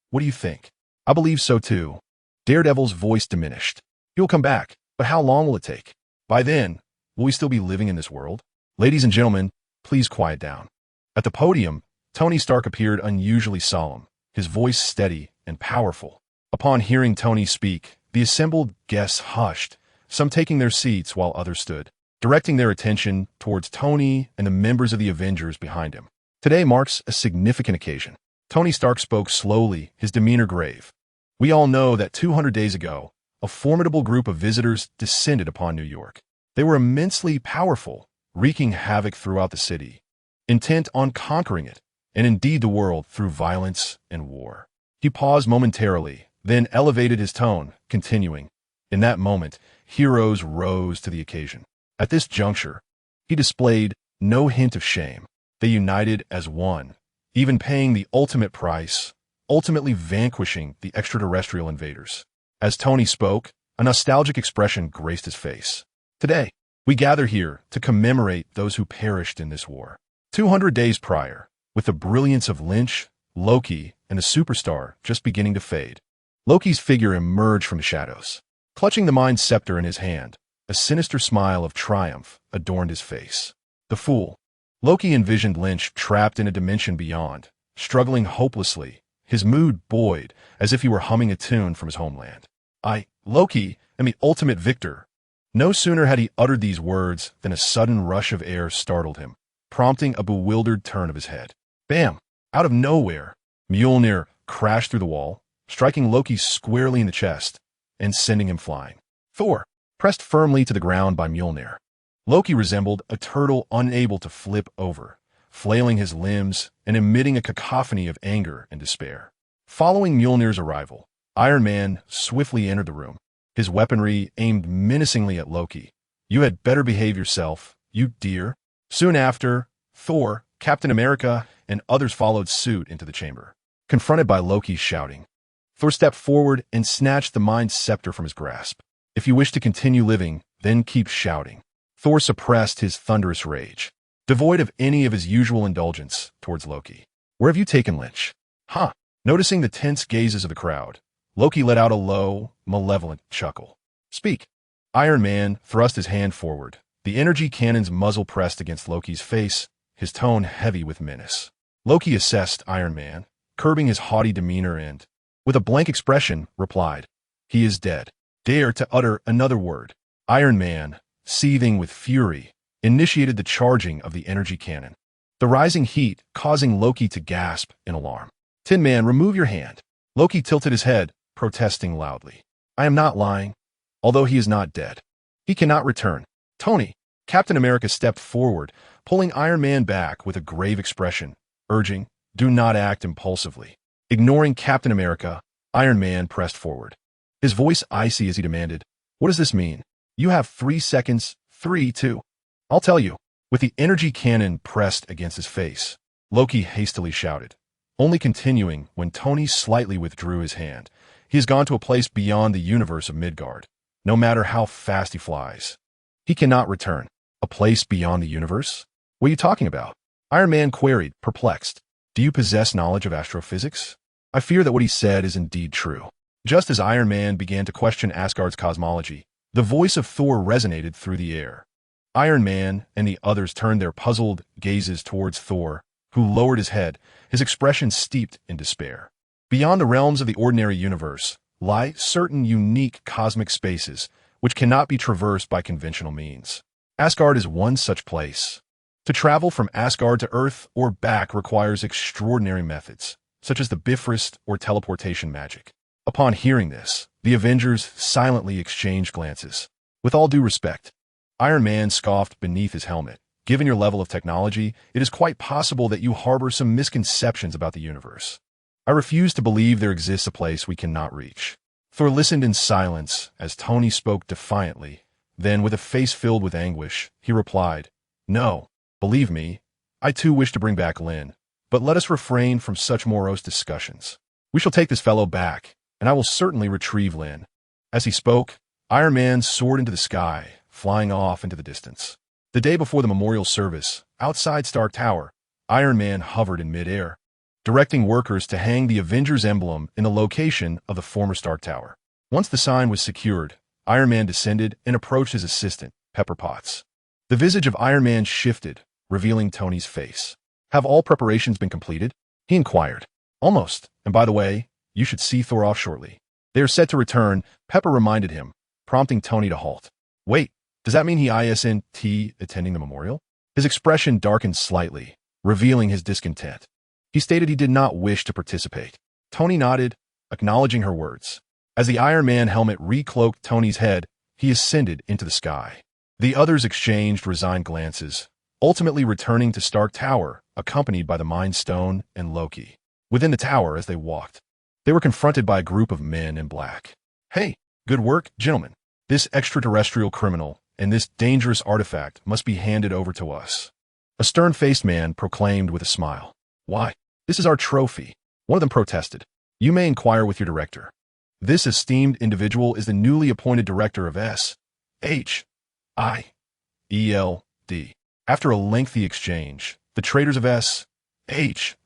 what do you think? I believe so too. Daredevil's voice diminished. He will come back, but how long will it take? By then, will we still be living in this world? Ladies and gentlemen, please quiet down. At the podium, Tony Stark appeared unusually solemn, his voice steady and powerful. Upon hearing Tony speak, the assembled guests hushed, some taking their seats while others stood, directing their attention towards Tony and the members of the Avengers behind him. Today marks a significant occasion. Tony Stark spoke slowly, his demeanor grave. We all know that 200 days ago, a formidable group of visitors descended upon New York. They were immensely powerful, wreaking havoc throughout the city, intent on conquering it, and indeed the world through violence and war. He paused momentarily, then elevated his tone, continuing, in that moment, heroes rose to the occasion. At this juncture, he displayed no hint of shame. They united as one, even paying the ultimate price, ultimately vanquishing the extraterrestrial invaders. As Tony spoke, a nostalgic expression graced his face. Today, we gather here to commemorate those who perished in this war. 200 days prior, with the brilliance of Lynch, Loki, and the superstar just beginning to fade, Loki's figure emerged from the shadows. Clutching the Mind Scepter in his hand, a sinister smile of triumph adorned his face. The fool. Loki envisioned Lynch trapped in a dimension beyond, struggling hopelessly, his mood buoyed as if he were humming a tune from his homeland. I, Loki, am the ultimate victor. No sooner had he uttered these words than a sudden rush of air startled him, prompting a bewildered turn of his head. Bam! Out of nowhere, Mjolnir crashed through the wall, striking Loki squarely in the chest and sending him flying. Thor, pressed firmly to the ground by Mjolnir. Loki resembled a turtle unable to flip over, flailing his limbs and emitting a cacophony of anger and despair. Following Mjolnir's arrival, Iron Man swiftly entered the room, his weaponry aimed menacingly at Loki. "You had better behave yourself, you dear." Soon after, Thor, Captain America, and others followed suit into the chamber. Confronted by Loki shouting, Thor stepped forward and snatched the Mind Scepter from his grasp. "If you wish to continue living, then keep shouting." Thor suppressed his thunderous rage, devoid of any of his usual indulgence towards Loki. "Where have you taken Lynch?" "Huh." Noticing the tense gazes of the crowd, Loki let out a low, malevolent chuckle. "Speak." Iron Man thrust his hand forward, the energy cannon's muzzle pressed against Loki's face, his tone heavy with menace. Loki assessed Iron Man, curbing his haughty demeanor and, with a blank expression, replied, "He is dead." Dare to utter another word. Iron Man, seething with fury, initiated the charging of the energy cannon, the rising heat causing Loki to gasp in alarm. "Tin Man, remove your hand." Loki tilted his head, protesting loudly. "I am not lying. Although he is not dead, he cannot return." "Tony," Captain America stepped forward, pulling Iron Man back with a grave expression, urging, "Do not act impulsively." Ignoring Captain America, Iron Man pressed forward, his voice icy as he demanded, "What does this mean? You have 3 seconds, 3, 2. I'll tell you." With the energy cannon pressed against his face, Loki hastily shouted, only continuing when Tony slightly withdrew his hand. "He has gone to a place beyond the universe of Midgard. No matter how fast he flies, he cannot return." "A place beyond the universe? What are you talking about?" Iron Man queried, perplexed. "Do you possess knowledge of astrophysics?" I fear that what he said is indeed true. Just as Iron Man began to question Asgard's cosmology, the voice of Thor resonated through the air. Iron Man and the others turned their puzzled gazes towards Thor, who lowered his head, his expression steeped in despair. "Beyond the realms of the ordinary universe lie certain unique cosmic spaces which cannot be traversed by conventional means. Asgard is one such place. To travel from Asgard to Earth or back requires extraordinary methods, such as the Bifrost or teleportation magic." Upon hearing this, the Avengers silently exchanged glances. With all due respect, Iron Man scoffed beneath his helmet. "Given your level of technology, it is quite possible that you harbor some misconceptions about the universe. I refuse to believe there exists a place we cannot reach." Thor listened in silence as Tony spoke defiantly. Then, with a face filled with anguish, he replied, "No, believe me, I too wish to bring back Lin, but let us refrain from such morose discussions. We shall take this fellow back, and I will certainly retrieve Lin." As he spoke, Iron Man soared into the sky, flying off into the distance. The day before the memorial service, outside Stark Tower, Iron Man hovered in midair, directing workers to hang the Avengers emblem in the location of the former Stark Tower. Once the sign was secured, Iron Man descended and approached his assistant, Pepper Potts. The visage of Iron Man shifted, revealing Tony's face. "Have all preparations been completed?" he inquired. "Almost, and by the way, you should see Thor off shortly. They are set to return," Pepper reminded him, prompting Tony to halt. "Wait, does that mean he isn't attending the memorial?" His expression darkened slightly, revealing his discontent. He stated he did not wish to participate. Tony nodded, acknowledging her words. As the Iron Man helmet recloaked Tony's head, he ascended into the sky. The others exchanged resigned glances, ultimately returning to Stark Tower, accompanied by the Mind Stone and Loki. Within the tower, as they walked, they were confronted by a group of men in black. "Hey, good work, gentlemen. This extraterrestrial criminal and this dangerous artifact must be handed over to us," a stern-faced man proclaimed with a smile. "Why, this is our trophy," one of them protested. "You may inquire with your director. This esteemed individual is the newly appointed director of S.H.I.E.L.D. After a lengthy exchange, the traitors of S.H.I.E.L.D.,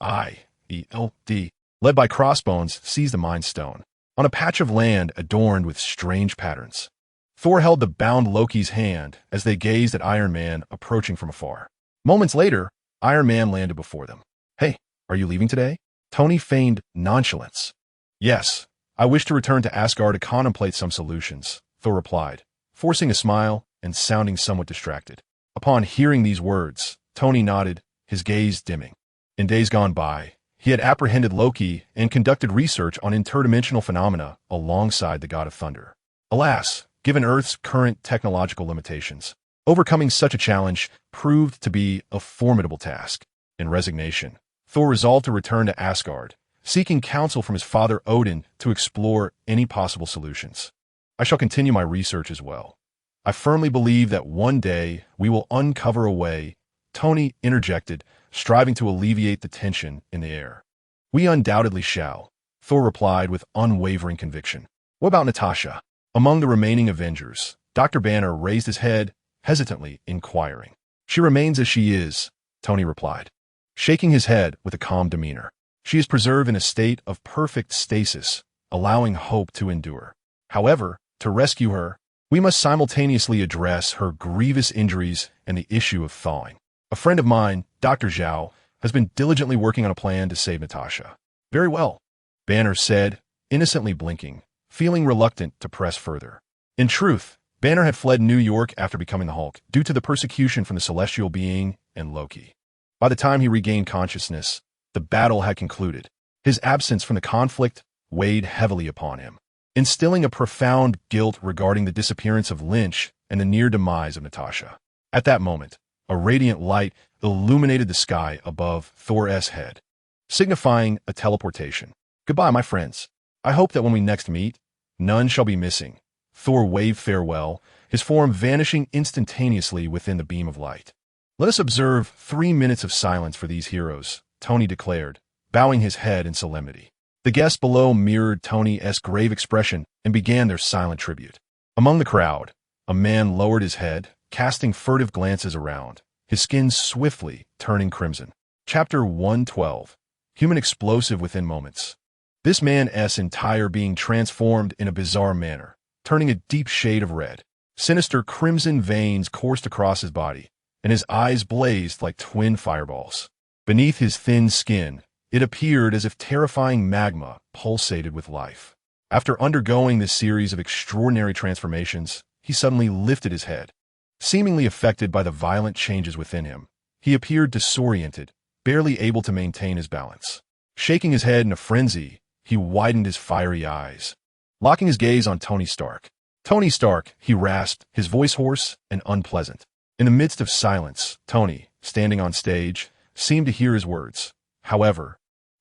led by Crossbones, seized the Mind Stone on a patch of land adorned with strange patterns. Thor held the bound Loki's hand as they gazed at Iron Man approaching from afar. Moments later, Iron Man landed before them. "Hey, are you leaving today?" Tony feigned nonchalance. "Yes, I wish to return to Asgard to contemplate some solutions," Thor replied, forcing a smile and sounding somewhat distracted. Upon hearing these words, Tony nodded, his gaze dimming. In days gone by, he had apprehended Loki and conducted research on interdimensional phenomena alongside the god of thunder. Alas, given Earth's current technological limitations, overcoming such a challenge proved to be a formidable task. In resignation, Thor resolved to return to Asgard, seeking counsel from his father Odin to explore any possible solutions. I shall continue my research as well. I firmly believe that one day we will uncover a way, Tony interjected, striving to alleviate the tension in the air. We undoubtedly shall, Thor replied with unwavering conviction. What about Natasha? Among the remaining Avengers, Dr. Banner raised his head, hesitantly inquiring. She remains as she is, Tony replied, shaking his head with a calm demeanor. She is preserved in a state of perfect stasis, allowing hope to endure. However, to rescue her, we must simultaneously address her grievous injuries and the issue of thawing. A friend of mine, Dr. Zhao, has been diligently working on a plan to save Natasha. Very well, Banner said, innocently blinking, feeling reluctant to press further. In truth, Banner had fled New York after becoming the Hulk due to the persecution from the celestial being and Loki. By the time he regained consciousness, the battle had concluded. His absence from the conflict weighed heavily upon him, instilling a profound guilt regarding the disappearance of Lin Qi and the near demise of Natasha. At that moment, a radiant light illuminated the sky above Thor's head, signifying a teleportation. Goodbye, my friends. I hope that when we next meet, none shall be missing. Thor waved farewell, his form vanishing instantaneously within the beam of light. Let us observe 3 minutes of silence for these heroes, Tony declared, bowing his head in solemnity. The guests below mirrored Tony's grave expression and began their silent tribute. Among the crowd, a man lowered his head, casting furtive glances around, his skin swiftly turning crimson. Chapter 112. Human explosive within moments. This man's entire being transformed in a bizarre manner, turning a deep shade of red. Sinister crimson veins coursed across his body, and his eyes blazed like twin fireballs. Beneath his thin skin, it appeared as if terrifying magma pulsated with life. After undergoing this series of extraordinary transformations, he suddenly lifted his head. Seemingly affected by the violent changes within him, he appeared disoriented, barely able to maintain his balance. Shaking his head in a frenzy, he widened his fiery eyes, locking his gaze on Tony Stark. Tony Stark, he rasped, his voice hoarse and unpleasant. In the midst of silence, Tony, standing on stage, seemed to hear his words. However,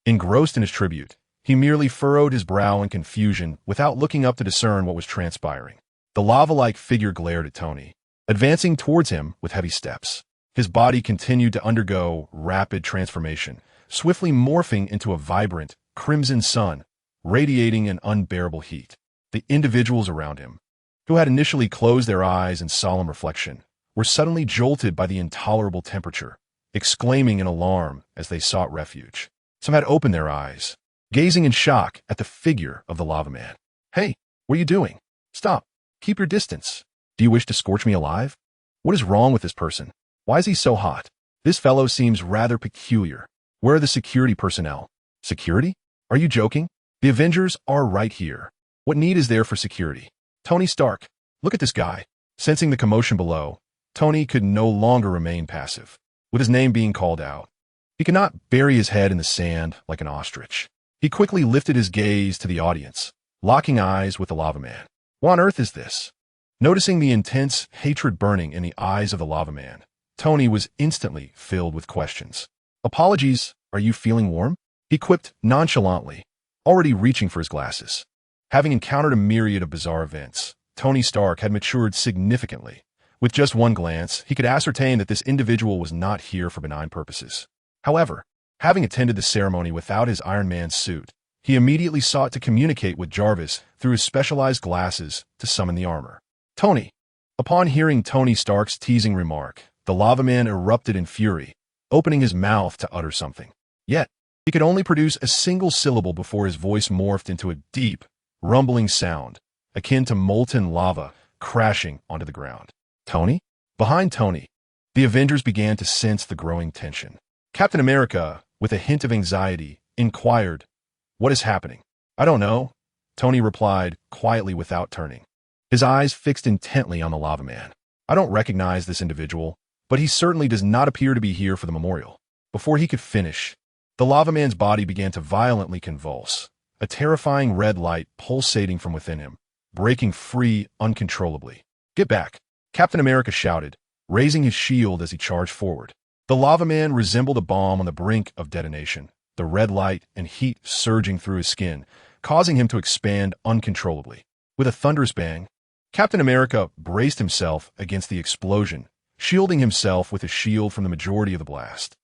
engrossed in his tribute, he merely furrowed his brow in confusion without looking up to discern what was transpiring. The lava-like figure glared at Tony, advancing towards him with heavy steps. His body continued to undergo rapid transformation, swiftly morphing into a vibrant, crimson sun, radiating an unbearable heat. The individuals around him, who had initially closed their eyes in solemn reflection, were suddenly jolted by the intolerable temperature, exclaiming in alarm as they sought refuge. Some had opened their eyes, gazing in shock at the figure of the lava man. Hey, what are you doing? Stop. Keep your distance. Do you wish to scorch me alive? What is wrong with this person? Why is he so hot? This fellow seems rather peculiar. Where are the security personnel? Security? Are you joking? The Avengers are right here. What need is there for security? Tony Stark, look at this guy. Sensing the commotion below, Tony could no longer remain passive. With his name being called out, he could not bury his head in the sand like an ostrich. He quickly lifted his gaze to the audience, locking eyes with the lava man. What on earth is this? Noticing the intense hatred burning in the eyes of the lava man, Tony was instantly filled with questions. Apologies, are you feeling warm? He quipped nonchalantly, already reaching for his glasses. Having encountered a myriad of bizarre events, Tony Stark had matured significantly. With just one glance, he could ascertain that this individual was not here for benign purposes. However, having attended the ceremony without his Iron Man suit, he immediately sought to communicate with Jarvis through his specialized glasses to summon the armor. Tony. Upon hearing Tony Stark's teasing remark, the lava man erupted in fury, opening his mouth to utter something. Yet, he could only produce a single syllable before his voice morphed into a deep, rumbling sound, akin to molten lava crashing onto the ground. Tony? Behind Tony, the Avengers began to sense the growing tension. Captain America, with a hint of anxiety, inquired, "What is happening?" "I don't know," Tony replied, quietly without turning, his eyes fixed intently on the lava man. "I don't recognize this individual, but he certainly does not appear to be here for the memorial." Before he could finish, The lava man's body began to violently convulse, a terrifying red light pulsating from within him, breaking free uncontrollably. "Get back!" Captain America shouted, raising his shield as he charged forward. The lava man resembled a bomb on the brink of detonation, the red light and heat surging through his skin, causing him to expand uncontrollably. With a thunderous bang, Captain America braced himself against the explosion, shielding himself with a shield from the majority of the blast.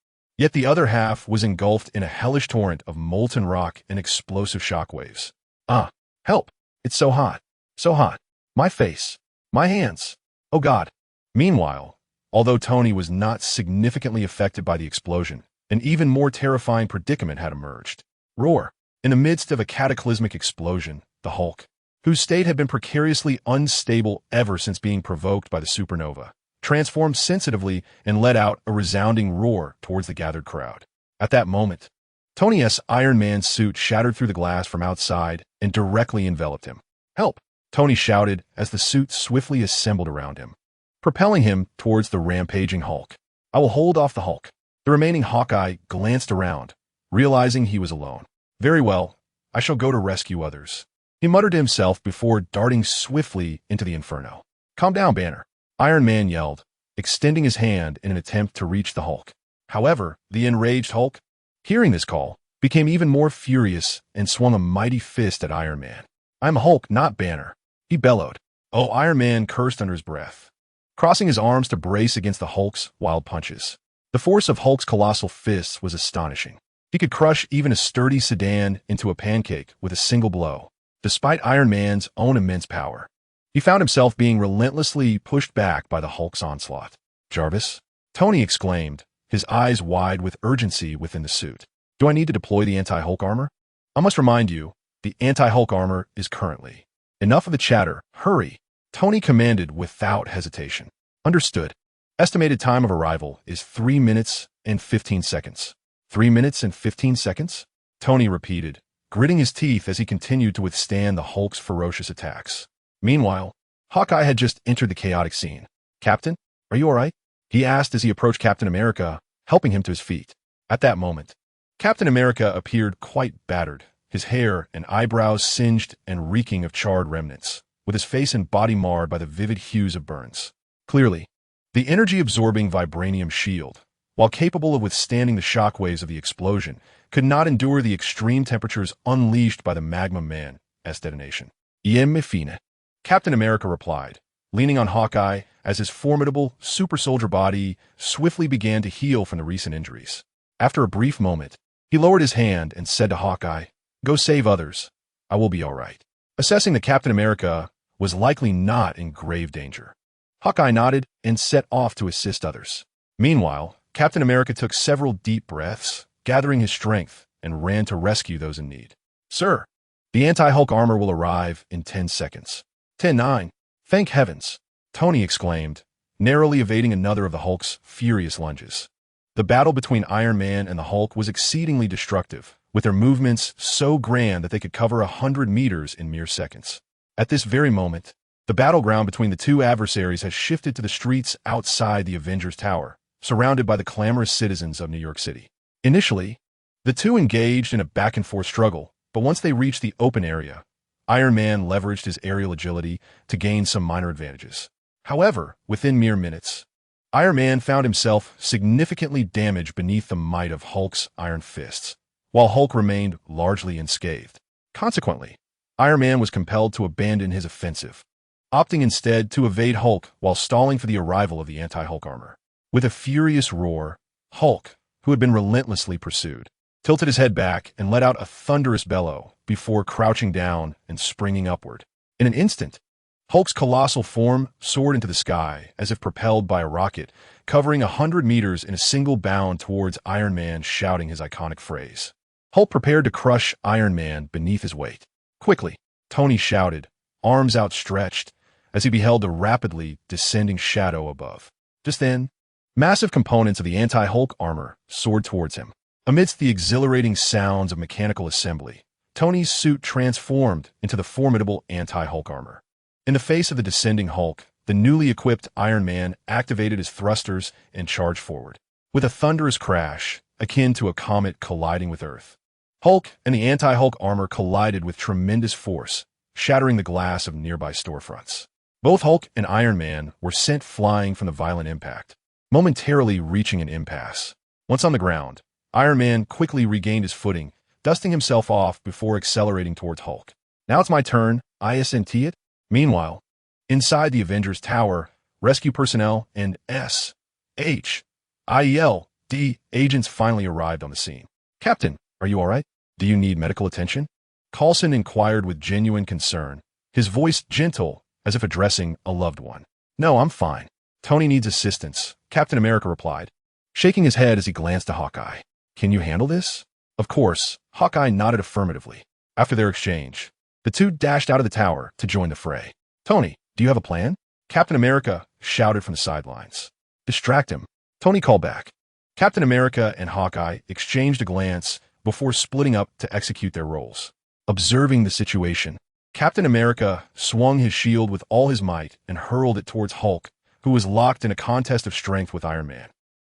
Yet the other half was engulfed in a hellish torrent of molten rock and explosive shockwaves. "Ah, help! It's so hot! So hot! My face! My hands! Oh God!" Meanwhile, although Tony was not significantly affected by the explosion, an even more terrifying predicament had emerged. Roar! In the midst of a cataclysmic explosion, the Hulk, whose state had been precariously unstable ever since being provoked by the supernova, transformed sensitively and let out a resounding roar towards the gathered crowd. At that moment, Tony's Iron Man suit shattered through the glass from outside and directly enveloped him. "Help!" Tony shouted as the suit swiftly assembled around him, propelling him towards the rampaging Hulk. "I will hold off the Hulk." The remaining Hawkeye glanced around, realizing he was alone. "Very well, I shall go to rescue others," he muttered to himself before darting swiftly into the inferno. "Calm down, Banner," Iron Man yelled, extending his hand in an attempt to reach the Hulk. However, the enraged Hulk, hearing this call, became even more furious and swung a mighty fist at Iron Man. "I'm Hulk, not Banner," he bellowed. "Oh," Iron Man cursed under his breath, crossing his arms to brace against the Hulk's wild punches. The force of Hulk's colossal fists was astonishing. He could crush even a sturdy sedan into a pancake with a single blow. Despite Iron Man's own immense power, he found himself being relentlessly pushed back by the Hulk's onslaught. "Jarvis?" Tony exclaimed, his eyes wide with urgency within the suit. "Do I need to deploy the anti-Hulk armor?" "I must remind you, the anti-Hulk armor is currently—" "Enough of the chatter. Hurry!" Tony commanded without hesitation. "Understood. Estimated time of arrival is 3 minutes and 15 seconds. 3 minutes and 15 seconds? Tony repeated, gritting his teeth as he continued to withstand the Hulk's ferocious attacks. Meanwhile, Hawkeye had just entered the chaotic scene. "Captain, are you all right?" he asked as he approached Captain America, helping him to his feet. At that moment, Captain America appeared quite battered, his hair and eyebrows singed and reeking of charred remnants, with his face and body marred by the vivid hues of burns. Clearly, the energy-absorbing vibranium shield, while capable of withstanding the shockwaves of the explosion, could not endure the extreme temperatures unleashed by the Magma Man's detonation. "Iem me fine," Captain America replied, leaning on Hawkeye as his formidable super-soldier body swiftly began to heal from the recent injuries. After a brief moment, he lowered his hand and said to Hawkeye, "Go save others. I will be all right." Assessing that Captain America was likely not in grave danger, Hawkeye nodded and set off to assist others. Meanwhile, Captain America took several deep breaths, gathering his strength, and ran to rescue those in need. "Sir, the anti-Hulk armor will arrive in 10 seconds. 10-9. Thank heavens," Tony exclaimed, narrowly evading another of the Hulk's furious lunges. The battle between Iron Man and the Hulk was exceedingly destructive, with their movements so grand that they could cover 100 meters in mere seconds. At this very moment, the battleground between the two adversaries has shifted to the streets outside the Avengers Tower, surrounded by the clamorous citizens of New York City. Initially, the two engaged in a back-and-forth struggle, but once they reached the open area, Iron Man leveraged his aerial agility to gain some minor advantages. However, within mere minutes, Iron Man found himself significantly damaged beneath the might of Hulk's iron fists, while Hulk remained largely unscathed. Consequently, Iron Man was compelled to abandon his offensive, opting instead to evade Hulk while stalling for the arrival of the anti-Hulk armor. With a furious roar, Hulk, who had been relentlessly pursued, tilted his head back and let out a thunderous bellow before crouching down and springing upward. In an instant, Hulk's colossal form soared into the sky as if propelled by a rocket, covering 100 meters in a single bound towards Iron Man, shouting his iconic phrase. Hulk prepared to crush Iron Man beneath his weight. "Quickly," Tony shouted, arms outstretched, as he beheld the rapidly descending shadow above. Just then, massive components of the anti-Hulk armor soared towards him. Amidst the exhilarating sounds of mechanical assembly, Tony's suit transformed into the formidable anti-Hulk armor. In the face of the descending Hulk, the newly equipped Iron Man activated his thrusters and charged forward. With a thunderous crash, akin to a comet colliding with Earth. Hulk and the anti-Hulk armor collided with tremendous force, shattering the glass of nearby storefronts. Both Hulk and Iron Man were sent flying from the violent impact, momentarily reaching an impasse. Once on the ground, Iron Man quickly regained his footing, dusting himself off before accelerating towards Hulk. Now it's my turn, isn't it? Meanwhile, inside the Avengers Tower, rescue personnel and SHIELD agents finally arrived on the scene. Captain, are you all right? Do you need medical attention? Coulson inquired with genuine concern, his voice gentle as if addressing a loved one. No, I'm fine. Tony needs assistance, Captain America replied, shaking his head as he glanced at Hawkeye. Can you handle this? Of course, Hawkeye nodded affirmatively. After their exchange, the two dashed out of the tower to join the fray. Tony, do you have a plan? Captain America shouted from the sidelines. Distract him, Tony called back. Captain America and Hawkeye exchanged a glance before splitting up to execute their roles. Observing the situation, Captain America swung his shield with all his might and hurled it towards Hulk, who was locked in a contest of strength with Iron Man.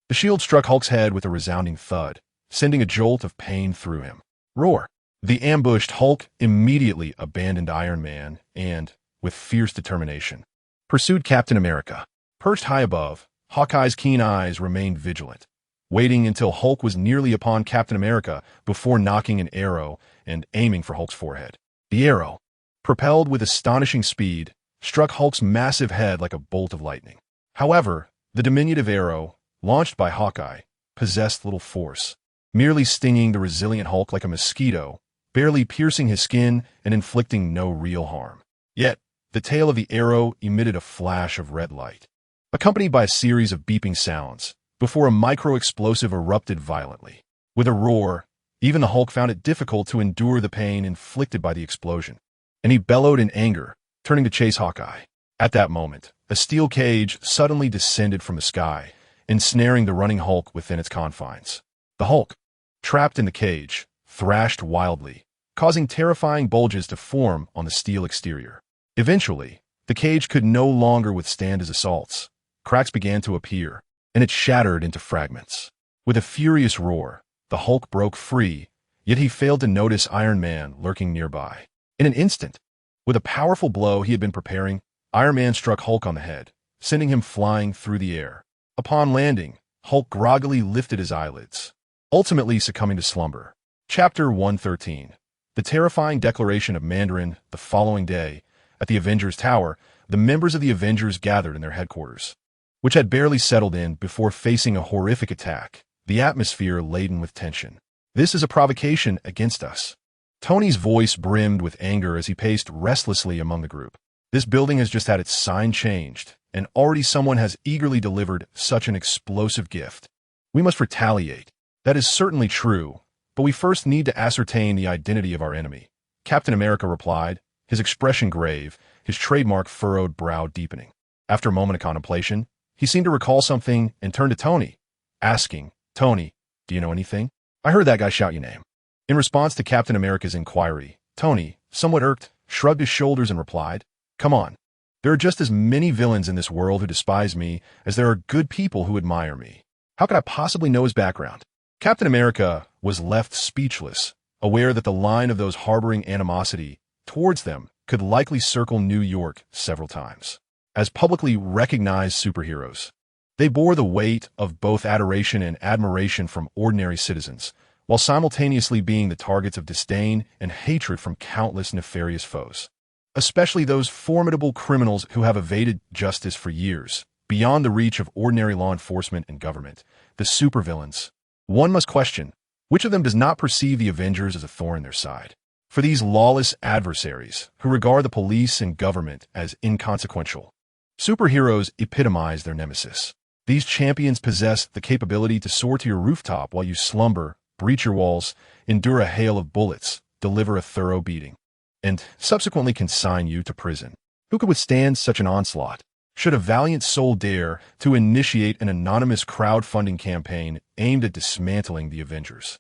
The shield struck Hulk's head with a resounding thud, sending a jolt of pain through him. Roar! The ambushed Hulk immediately abandoned Iron Man and, with fierce determination, pursued Captain America. Perched high above, Hawkeye's keen eyes remained vigilant, waiting until Hulk was nearly upon Captain America before nocking an arrow and aiming for Hulk's forehead. The arrow, propelled with astonishing speed, struck Hulk's massive head like a bolt of lightning. However, the diminutive arrow, launched by Hawkeye, possessed little force, merely stinging the resilient Hulk like a mosquito, barely piercing his skin and inflicting no real harm. Yet, the tail of the arrow emitted a flash of red light, accompanied by a series of beeping sounds, before a micro-explosive erupted violently. With a roar, even the Hulk found it difficult to endure the pain inflicted by the explosion, and he bellowed in anger, turning to chase Hawkeye. At that moment, a steel cage suddenly descended from the sky, ensnaring the running Hulk within its confines. The Hulk, trapped in the cage, thrashed wildly, causing terrifying bulges to form on the steel exterior. Eventually, the cage could no longer withstand his assaults. Cracks began to appear, and it shattered into fragments. With a furious roar, the Hulk broke free, yet he failed to notice Iron Man lurking nearby. In an instant, with a powerful blow he had been preparing, Iron Man struck Hulk on the head, sending him flying through the air. Upon landing, Hulk groggily lifted his eyelids, ultimately succumbing to slumber. Chapter 113. The terrifying declaration of Mandarin. The following day, at the Avengers Tower, the members of the Avengers gathered in their headquarters, which had barely settled in before facing a horrific attack, the atmosphere laden with tension. This is a provocation against us. Tony's voice brimmed with anger as he paced restlessly among the group. This building has just had its sign changed, and already someone has eagerly delivered such an explosive gift. We must retaliate. That is certainly true, but we first need to ascertain the identity of our enemy. Captain America replied, his expression grave, his trademark furrowed brow deepening. After a moment of contemplation, he seemed to recall something and turned to Tony, asking, Tony, do you know anything? I heard that guy shout your name. In response to Captain America's inquiry, Tony, somewhat irked, shrugged his shoulders and replied, Come on. There are just as many villains in this world who despise me as there are good people who admire me. How could I possibly know his background? Captain America was left speechless, aware that the line of those harboring animosity towards them could likely circle New York several times. As publicly recognized superheroes, they bore the weight of both adoration and admiration from ordinary citizens, while simultaneously being the targets of disdain and hatred from countless nefarious foes. Especially those formidable criminals who have evaded justice for years, beyond the reach of ordinary law enforcement and government, the supervillains. One must question, which of them does not perceive the Avengers as a thorn in their side? For these lawless adversaries, who regard the police and government as inconsequential, superheroes epitomize their nemesis. These champions possess the capability to soar to your rooftop while you slumber, breach your walls, endure a hail of bullets, deliver a thorough beating, and subsequently consign you to prison. Who could withstand such an onslaught? Should a valiant soul dare to initiate an anonymous crowdfunding campaign aimed at dismantling the Avengers?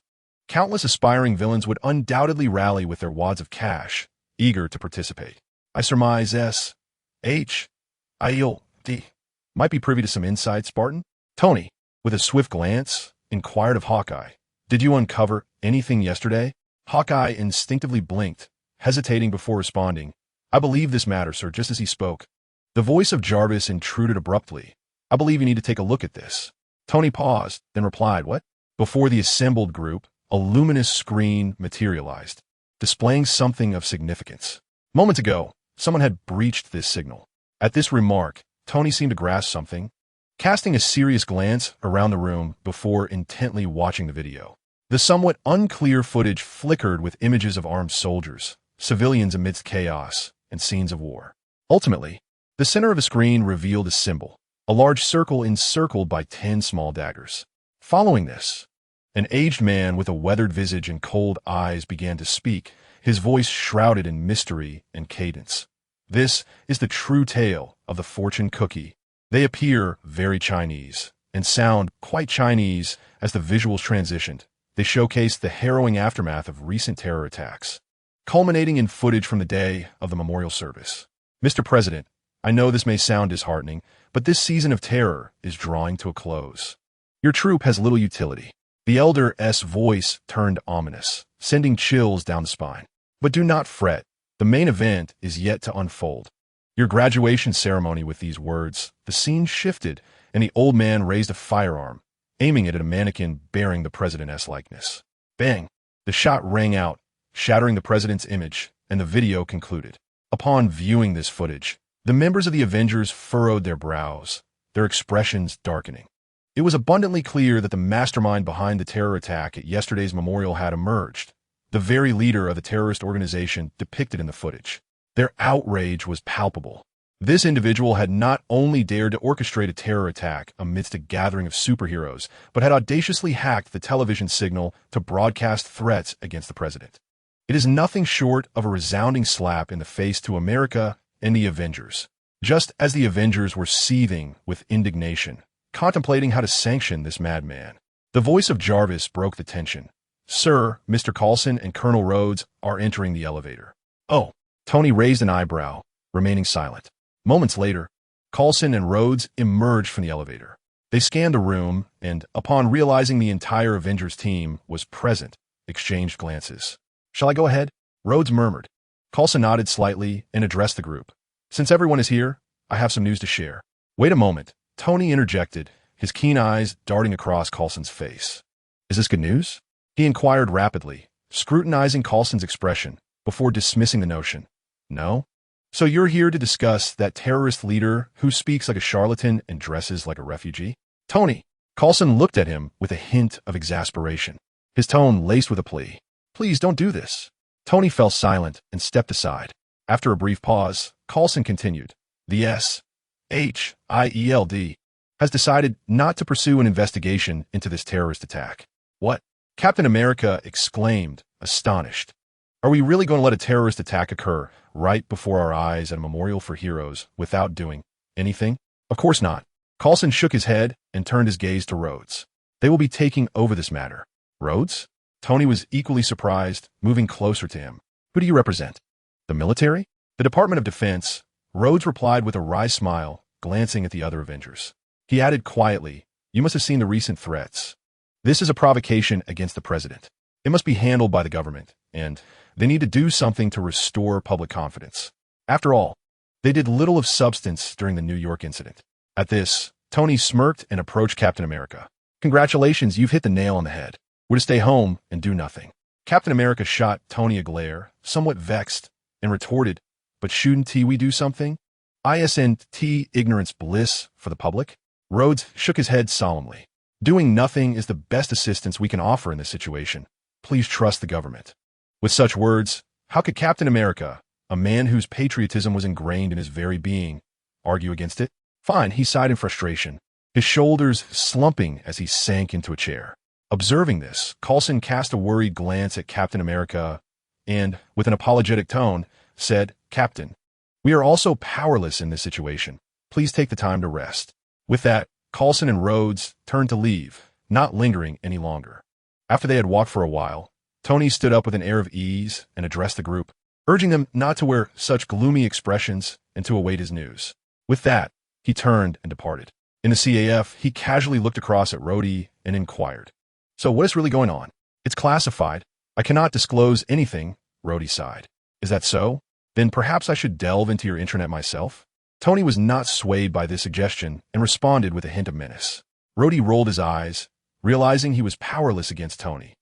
Countless aspiring villains would undoubtedly rally with their wads of cash, eager to participate. I surmise SHIELD might be privy to some insight, Spartan? Tony, with a swift glance, inquired of Hawkeye, Did you uncover anything yesterday? Hawkeye instinctively blinked, hesitating before responding. I believe this matter, sir. Just as he spoke, the voice of Jarvis intruded abruptly. I believe you need to take a look at this. Tony paused, then replied, what? Before the assembled group, a luminous screen materialized, displaying something of significance. Moments ago, someone had breached this signal. At this remark, Tony seemed to grasp something, casting a serious glance around the room before intently watching the video. The somewhat unclear footage flickered with images of armed soldiers, civilians amidst chaos, and scenes of war. Ultimately, the center of the screen revealed a symbol, a large circle encircled by 10 small daggers. Following this, an aged man with a weathered visage and cold eyes began to speak, his voice shrouded in mystery and cadence. This is the true tale of the fortune cookie. They appear very Chinese and sound quite Chinese as the visuals transitioned. They showcase the harrowing aftermath of recent terror attacks, culminating in footage from the day of the memorial service. Mr. President, I know this may sound disheartening, but this season of terror is drawing to a close. Your troop has little utility. The elder's voice turned ominous, sending chills down the spine. But do not fret. The main event is yet to unfold. Your graduation ceremony. With these words, the scene shifted, and the old man raised a firearm, aiming it at a mannequin bearing the president's likeness. Bang! The shot rang out, shattering the president's image, and the video concluded. Upon viewing this footage, the members of the Avengers furrowed their brows, their expressions darkening. It was abundantly clear that the mastermind behind the terror attack at yesterday's memorial had emerged, the very leader of the terrorist organization depicted in the footage. Their outrage was palpable. This individual had not only dared to orchestrate a terror attack amidst a gathering of superheroes, but had audaciously hacked the television signal to broadcast threats against the president. It is nothing short of a resounding slap in the face to America and the Avengers. Just as the Avengers were seething with indignation, contemplating how to sanction this madman, the voice of Jarvis broke the tension. Sir, Mr. Coulson and Colonel Rhodes are entering the elevator. Oh, Tony raised an eyebrow, remaining silent. Moments later, Coulson and Rhodes emerged from the elevator. They scanned the room and, upon realizing the entire Avengers team was present, exchanged glances. Shall I go ahead? Rhodes murmured. Coulson nodded slightly and addressed the group. Since everyone is here, I have some news to share. Wait a moment, Tony interjected, his keen eyes darting across Coulson's face. Is this good news? He inquired rapidly, scrutinizing Coulson's expression before dismissing the notion. No? So you're here to discuss that terrorist leader who speaks like a charlatan and dresses like a refugee? Tony! Coulson looked at him with a hint of exasperation, his tone laced with a plea. Please don't do this. Tony fell silent and stepped aside. After a brief pause, Coulson continued. The SHIELD has decided not to pursue an investigation into this terrorist attack. What? Captain America exclaimed, astonished. Are we really going to let a terrorist attack occur right before our eyes at a memorial for heroes without doing anything? Of course not. Coulson shook his head and turned his gaze to Rhodes. They will be taking over this matter. Rhodes? Tony was equally surprised, moving closer to him. Who do you represent? The military? The Department of Defense. Rhodes replied with a wry smile, glancing at the other Avengers. He added quietly, you must have seen the recent threats. This is a provocation against the president. It must be handled by the government, and they need to do something to restore public confidence. After all, they did little of substance during the New York incident. At this, Tony smirked and approached Captain America. Congratulations, you've hit the nail on the head. We're to stay home and do nothing. Captain America shot Tony a glare, somewhat vexed, and retorted, but shouldn't we do something? Isn't ignorance bliss for the public? Rhodes shook his head solemnly. Doing nothing is the best assistance we can offer in this situation. Please trust the government. With such words, how could Captain America, a man whose patriotism was ingrained in his very being, argue against it? Fine, he sighed in frustration, his shoulders slumping as he sank into a chair. Observing this, Coulson cast a worried glance at Captain America and, with an apologetic tone, said, Captain, we are also powerless in this situation. Please take the time to rest. With that, Coulson and Rhodes turned to leave, not lingering any longer. After they had walked for a while, Tony stood up with an air of ease and addressed the group, urging them not to wear such gloomy expressions and to await his news. With that, he turned and departed. In the CAF, he casually looked across at Rhodey and inquired, So what is really going on? It's classified. I cannot disclose anything, Rhodey sighed. Is that so? Then perhaps I should delve into your intranet myself? Tony was not swayed by this suggestion and responded with a hint of menace. Rhodey rolled his eyes, realizing he was powerless against Tony,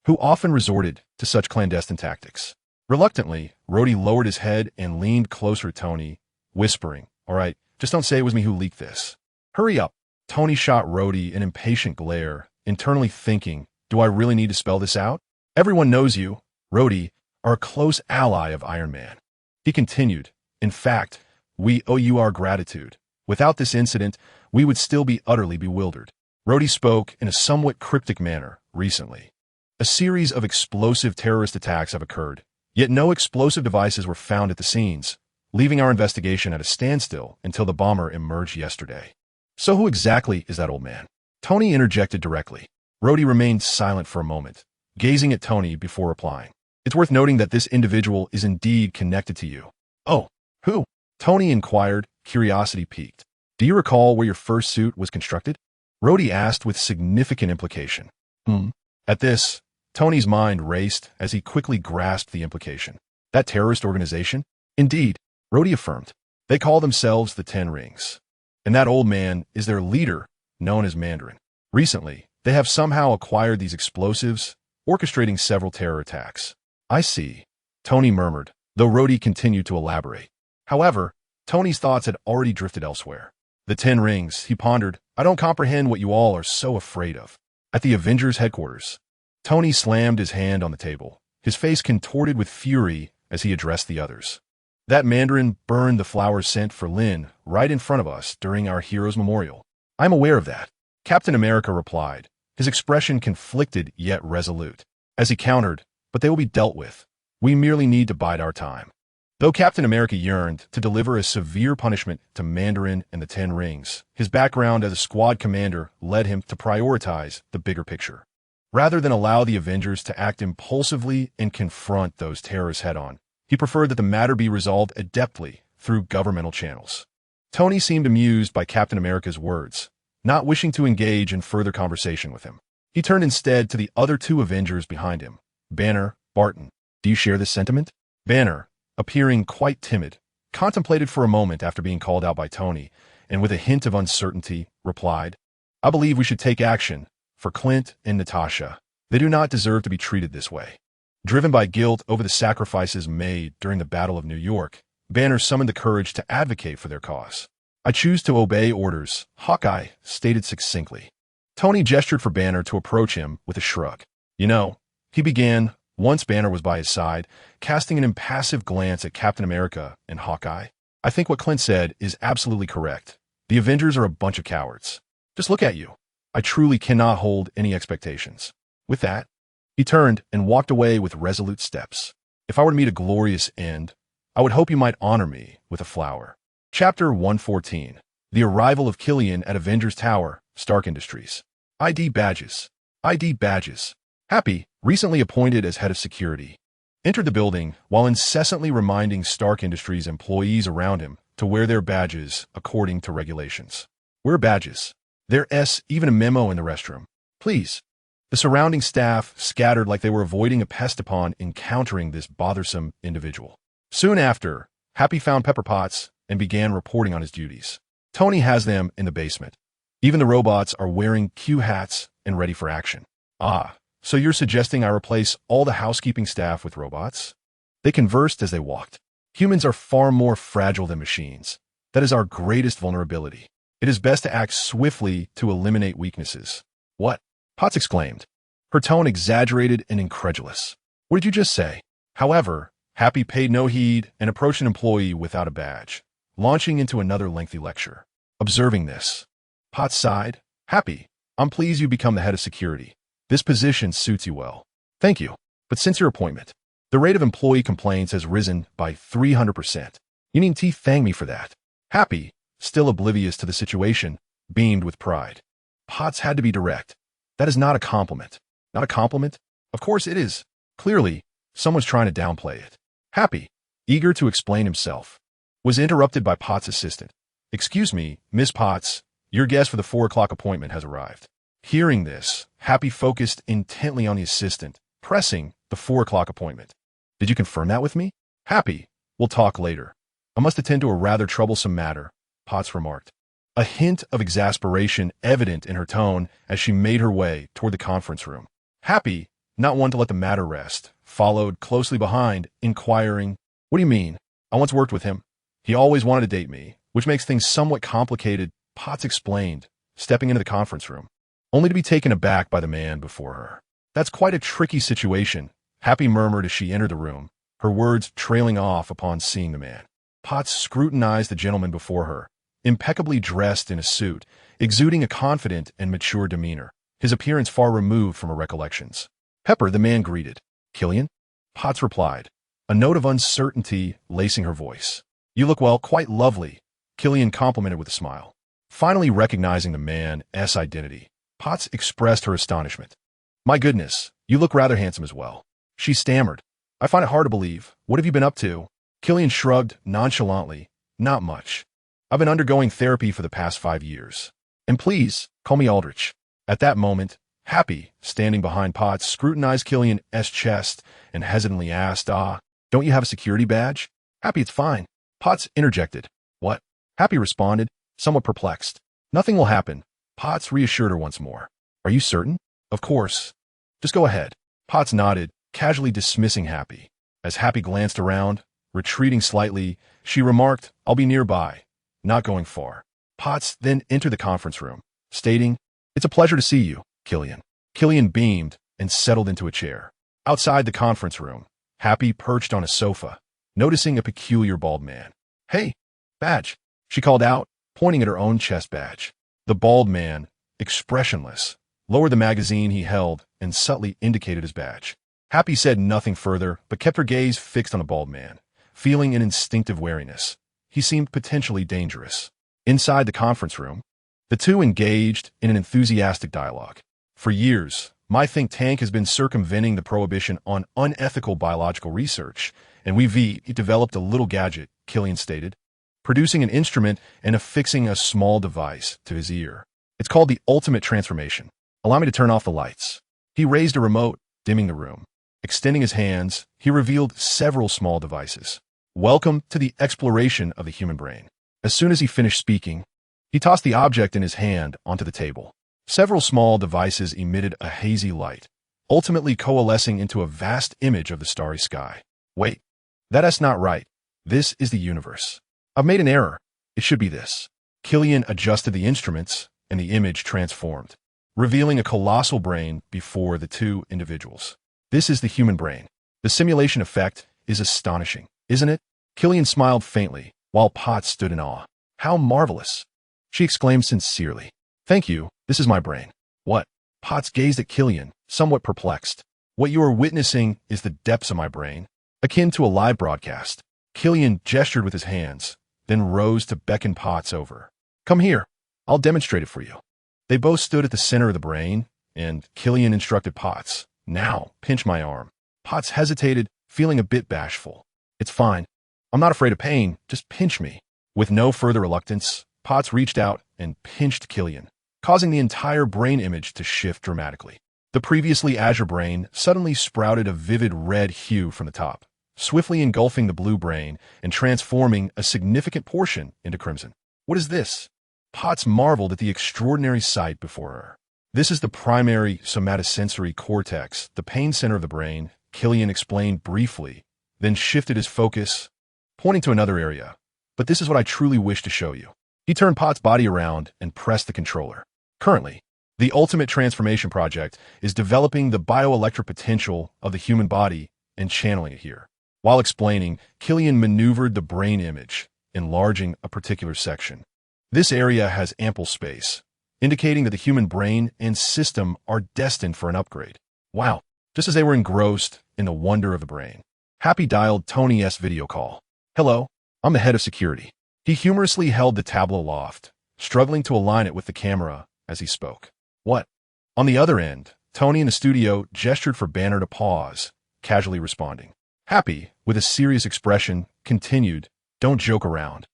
who often resorted to such clandestine tactics. Reluctantly, Rhodey lowered his head and leaned closer to Tony, whispering, "All right, just don't say it was me who leaked this." "Hurry up." Tony shot Rhodey an impatient glare, internally thinking, "Do I really need to spell this out? Everyone knows you, Rhodey, are a close ally of Iron Man." He continued, "In fact, we owe you our gratitude. Without this incident, we would still be utterly bewildered." Rhodey spoke in a somewhat cryptic manner recently. A series of explosive terrorist attacks have occurred, yet no explosive devices were found at the scenes, leaving our investigation at a standstill until the bomber emerged yesterday. "So who exactly is that old man?" Tony interjected directly. Rhodey remained silent for a moment, gazing at Tony before replying. "It's worth noting that this individual is indeed connected to you." "Oh, who?" Tony inquired, curiosity piqued. "Do you recall where your first suit was constructed?" Rhodey asked with significant implication. At this, Tony's mind raced as he quickly grasped the implication. "That terrorist organization?" "Indeed," Rhodey affirmed. "They call themselves the Ten Rings. And that old man is their leader, known as Mandarin. Recently, they have somehow acquired these explosives, orchestrating several terror attacks." "I see," Tony murmured, though Rhodey continued to elaborate. However, Tony's thoughts had already drifted elsewhere. "The Ten Rings," he pondered. "I don't comprehend what you all are so afraid of." At the Avengers headquarters, Tony slammed his hand on the table, his face contorted with fury as he addressed the others. "That Mandarin burned the flowers sent for Lin right in front of us during our hero's memorial." "I'm aware of that," Captain America replied, his expression conflicted yet resolute. As he countered, "But they will be dealt with. We merely need to bide our time." Though Captain America yearned to deliver a severe punishment to Mandarin and the Ten Rings, his background as a squad commander led him to prioritize the bigger picture. Rather than allow the Avengers to act impulsively and confront those terrorists head-on, he preferred that the matter be resolved adeptly through governmental channels. Tony seemed amused by Captain America's words, not wishing to engage in further conversation with him. He turned instead to the other two Avengers behind him, Banner, Barton. "Do you share this sentiment?" Banner, appearing quite timid, contemplated for a moment after being called out by Tony, and with a hint of uncertainty, replied, "I believe we should take action for Clint and Natasha. They do not deserve to be treated this way." Driven by guilt over the sacrifices made during the Battle of New York, Banner summoned the courage to advocate for their cause. "I choose to obey orders," Hawkeye stated succinctly. Tony gestured for Banner to approach him with a shrug. "You know," he began, once Banner was by his side, casting an impassive glance at Captain America and Hawkeye. "I think what Clint said is absolutely correct. The Avengers are a bunch of cowards. Just look at you. I truly cannot hold any expectations." With that, he turned and walked away with resolute steps. "If I were to meet a glorious end, I would hope you might honor me with a flower." Chapter 114. The Arrival of Killian at Avengers Tower, Stark Industries. ID badges. ID badges. Happy, recently appointed as head of security, entered the building while incessantly reminding Stark Industries employees around him to wear their badges according to regulations. "Wear badges. There's even a memo in the restroom. Please." The surrounding staff scattered like they were avoiding a pest upon encountering this bothersome individual. Soon after, Happy found Pepper Potts and began reporting on his duties. Tony has them in the basement. Even the robots are wearing Q hats and ready for action. "Ah, so you're suggesting I replace all the housekeeping staff with robots?" They conversed as they walked. "Humans are far more fragile than machines. That is our greatest vulnerability. It is best to act swiftly to eliminate weaknesses." "What?" Potts exclaimed, her tone exaggerated and incredulous. "What did you just say?" However, Happy paid no heed and approached an employee without a badge, launching into another lengthy lecture. Observing this, Potts sighed. "Happy, I'm pleased you become the head of security. This position suits you well." "Thank you. But since your appointment, the rate of employee complaints has risen by 300%. You needn't thank me for that." Happy, still oblivious to the situation, beamed with pride. Potts had to be direct. "That is not a compliment." "Not a compliment?" "Of course it is. Clearly, someone's trying to downplay it." Happy, eager to explain himself, was interrupted by Potts' assistant. "Excuse me, Miss Potts, your guest for the 4 o'clock appointment has arrived." Hearing this, Happy focused intently on the assistant, pressing the 4 o'clock appointment. Did you confirm that with me? Happy, we'll talk later. I must attend to a rather troublesome matter, Potts remarked. A hint of exasperation evident in her tone as she made her way toward the conference room. Happy, not one to let the matter rest, followed closely behind, inquiring, "What do you mean? I once worked with him. He always wanted to date me, which makes things somewhat complicated," Potts explained, stepping into the conference room, only to be taken aback by the man before her. "That's quite a tricky situation," Happy murmured as she entered the room, her words trailing off upon seeing the man. Potts scrutinized the gentleman before her, impeccably dressed in a suit, exuding a confident and mature demeanor, his appearance far removed from her recollections. "Pepper," the man greeted. "Killian?" Potts replied, a note of uncertainty lacing her voice. "You look, well, quite lovely," Killian complimented with a smile. Finally recognizing the man's identity, Potts expressed her astonishment. "My goodness, you look rather handsome as well," she stammered. "I find it hard to believe. What have you been up to?" Killian shrugged nonchalantly. "Not much. I've been undergoing therapy for the past 5 years. And please, call me Aldrich." At that moment, Happy, standing behind Potts, scrutinized Killian's chest and hesitantly asked, "Don't you have a security badge?" "Happy, it's fine." Potts interjected. "What?" Happy responded, somewhat perplexed. "Nothing will happen," Potts reassured her once more. "Are you certain?" "Of course. Just go ahead." Potts nodded, casually dismissing Happy. As Happy glanced around, retreating slightly, she remarked, "I'll be nearby, not going far." Potts then entered the conference room, stating, "It's a pleasure to see you, Killian." Killian beamed and settled into a chair. Outside the conference room, Happy perched on a sofa, noticing a peculiar bald man. "Hey, badge," she called out, pointing at her own chest badge. The bald man, expressionless, lowered the magazine he held and subtly indicated his badge. Happy said nothing further, but kept her gaze fixed on the bald man, feeling an instinctive wariness. He seemed potentially dangerous. Inside the conference room, the two engaged in an enthusiastic dialogue. "For years, my think tank has been circumventing the prohibition on unethical biological research, and we've developed a little gadget," Killian stated, producing an instrument and affixing a small device to his ear. "It's called the ultimate transformation. Allow me to turn off the lights." He raised a remote, dimming the room. Extending his hands, he revealed several small devices. "Welcome to the exploration of the human brain." As soon as he finished speaking, he tossed the object in his hand onto the table. Several small devices emitted a hazy light, ultimately coalescing into a vast image of the starry sky. "Wait, that's not right. This is the universe. I've made an error. It should be this." Killian adjusted the instruments, and the image transformed, revealing a colossal brain before the two individuals. "This is the human brain. The simulation effect is astonishing, isn't it?" Killian smiled faintly, while Potts stood in awe. "How marvelous!" she exclaimed sincerely. "Thank you, this is my brain." "What?" Potts gazed at Killian, somewhat perplexed. "What you are witnessing is the depths of my brain, akin to a live broadcast." Killian gestured with his hands, then rose to beckon Potts over. "Come here, I'll demonstrate it for you." They both stood at the center of the brain, and Killian instructed Potts, "Now, pinch my arm." Potts hesitated, feeling a bit bashful. "It's fine. I'm not afraid of pain, just pinch me." With no further reluctance, Potts reached out and pinched Killian, causing the entire brain image to shift dramatically. The previously azure brain suddenly sprouted a vivid red hue from the top, swiftly engulfing the blue brain and transforming a significant portion into crimson. "What is this?" Potts marveled at the extraordinary sight before her. "This is the primary somatosensory cortex, the pain center of the brain," Killian explained briefly, then shifted his focus, pointing to another area. "But this is what I truly wish to show you." He turned Potts' body around and pressed the controller. Currently, the Ultimate Transformation Project is developing the bioelectric potential of the human body and channeling it here. While explaining, Killian maneuvered the brain image, enlarging a particular section. This area has ample space, indicating that the human brain and system are destined for an upgrade. Wow. Just as they were engrossed in the wonder of the brain, Happy dialed Tony's video call. "Hello, I'm the head of security." He humorously held the tableau aloft, struggling to align it with the camera as he spoke. "What?" On the other end, Tony in the studio gestured for Banner to pause, casually responding. Happy, with a serious expression, continued, "Don't joke around.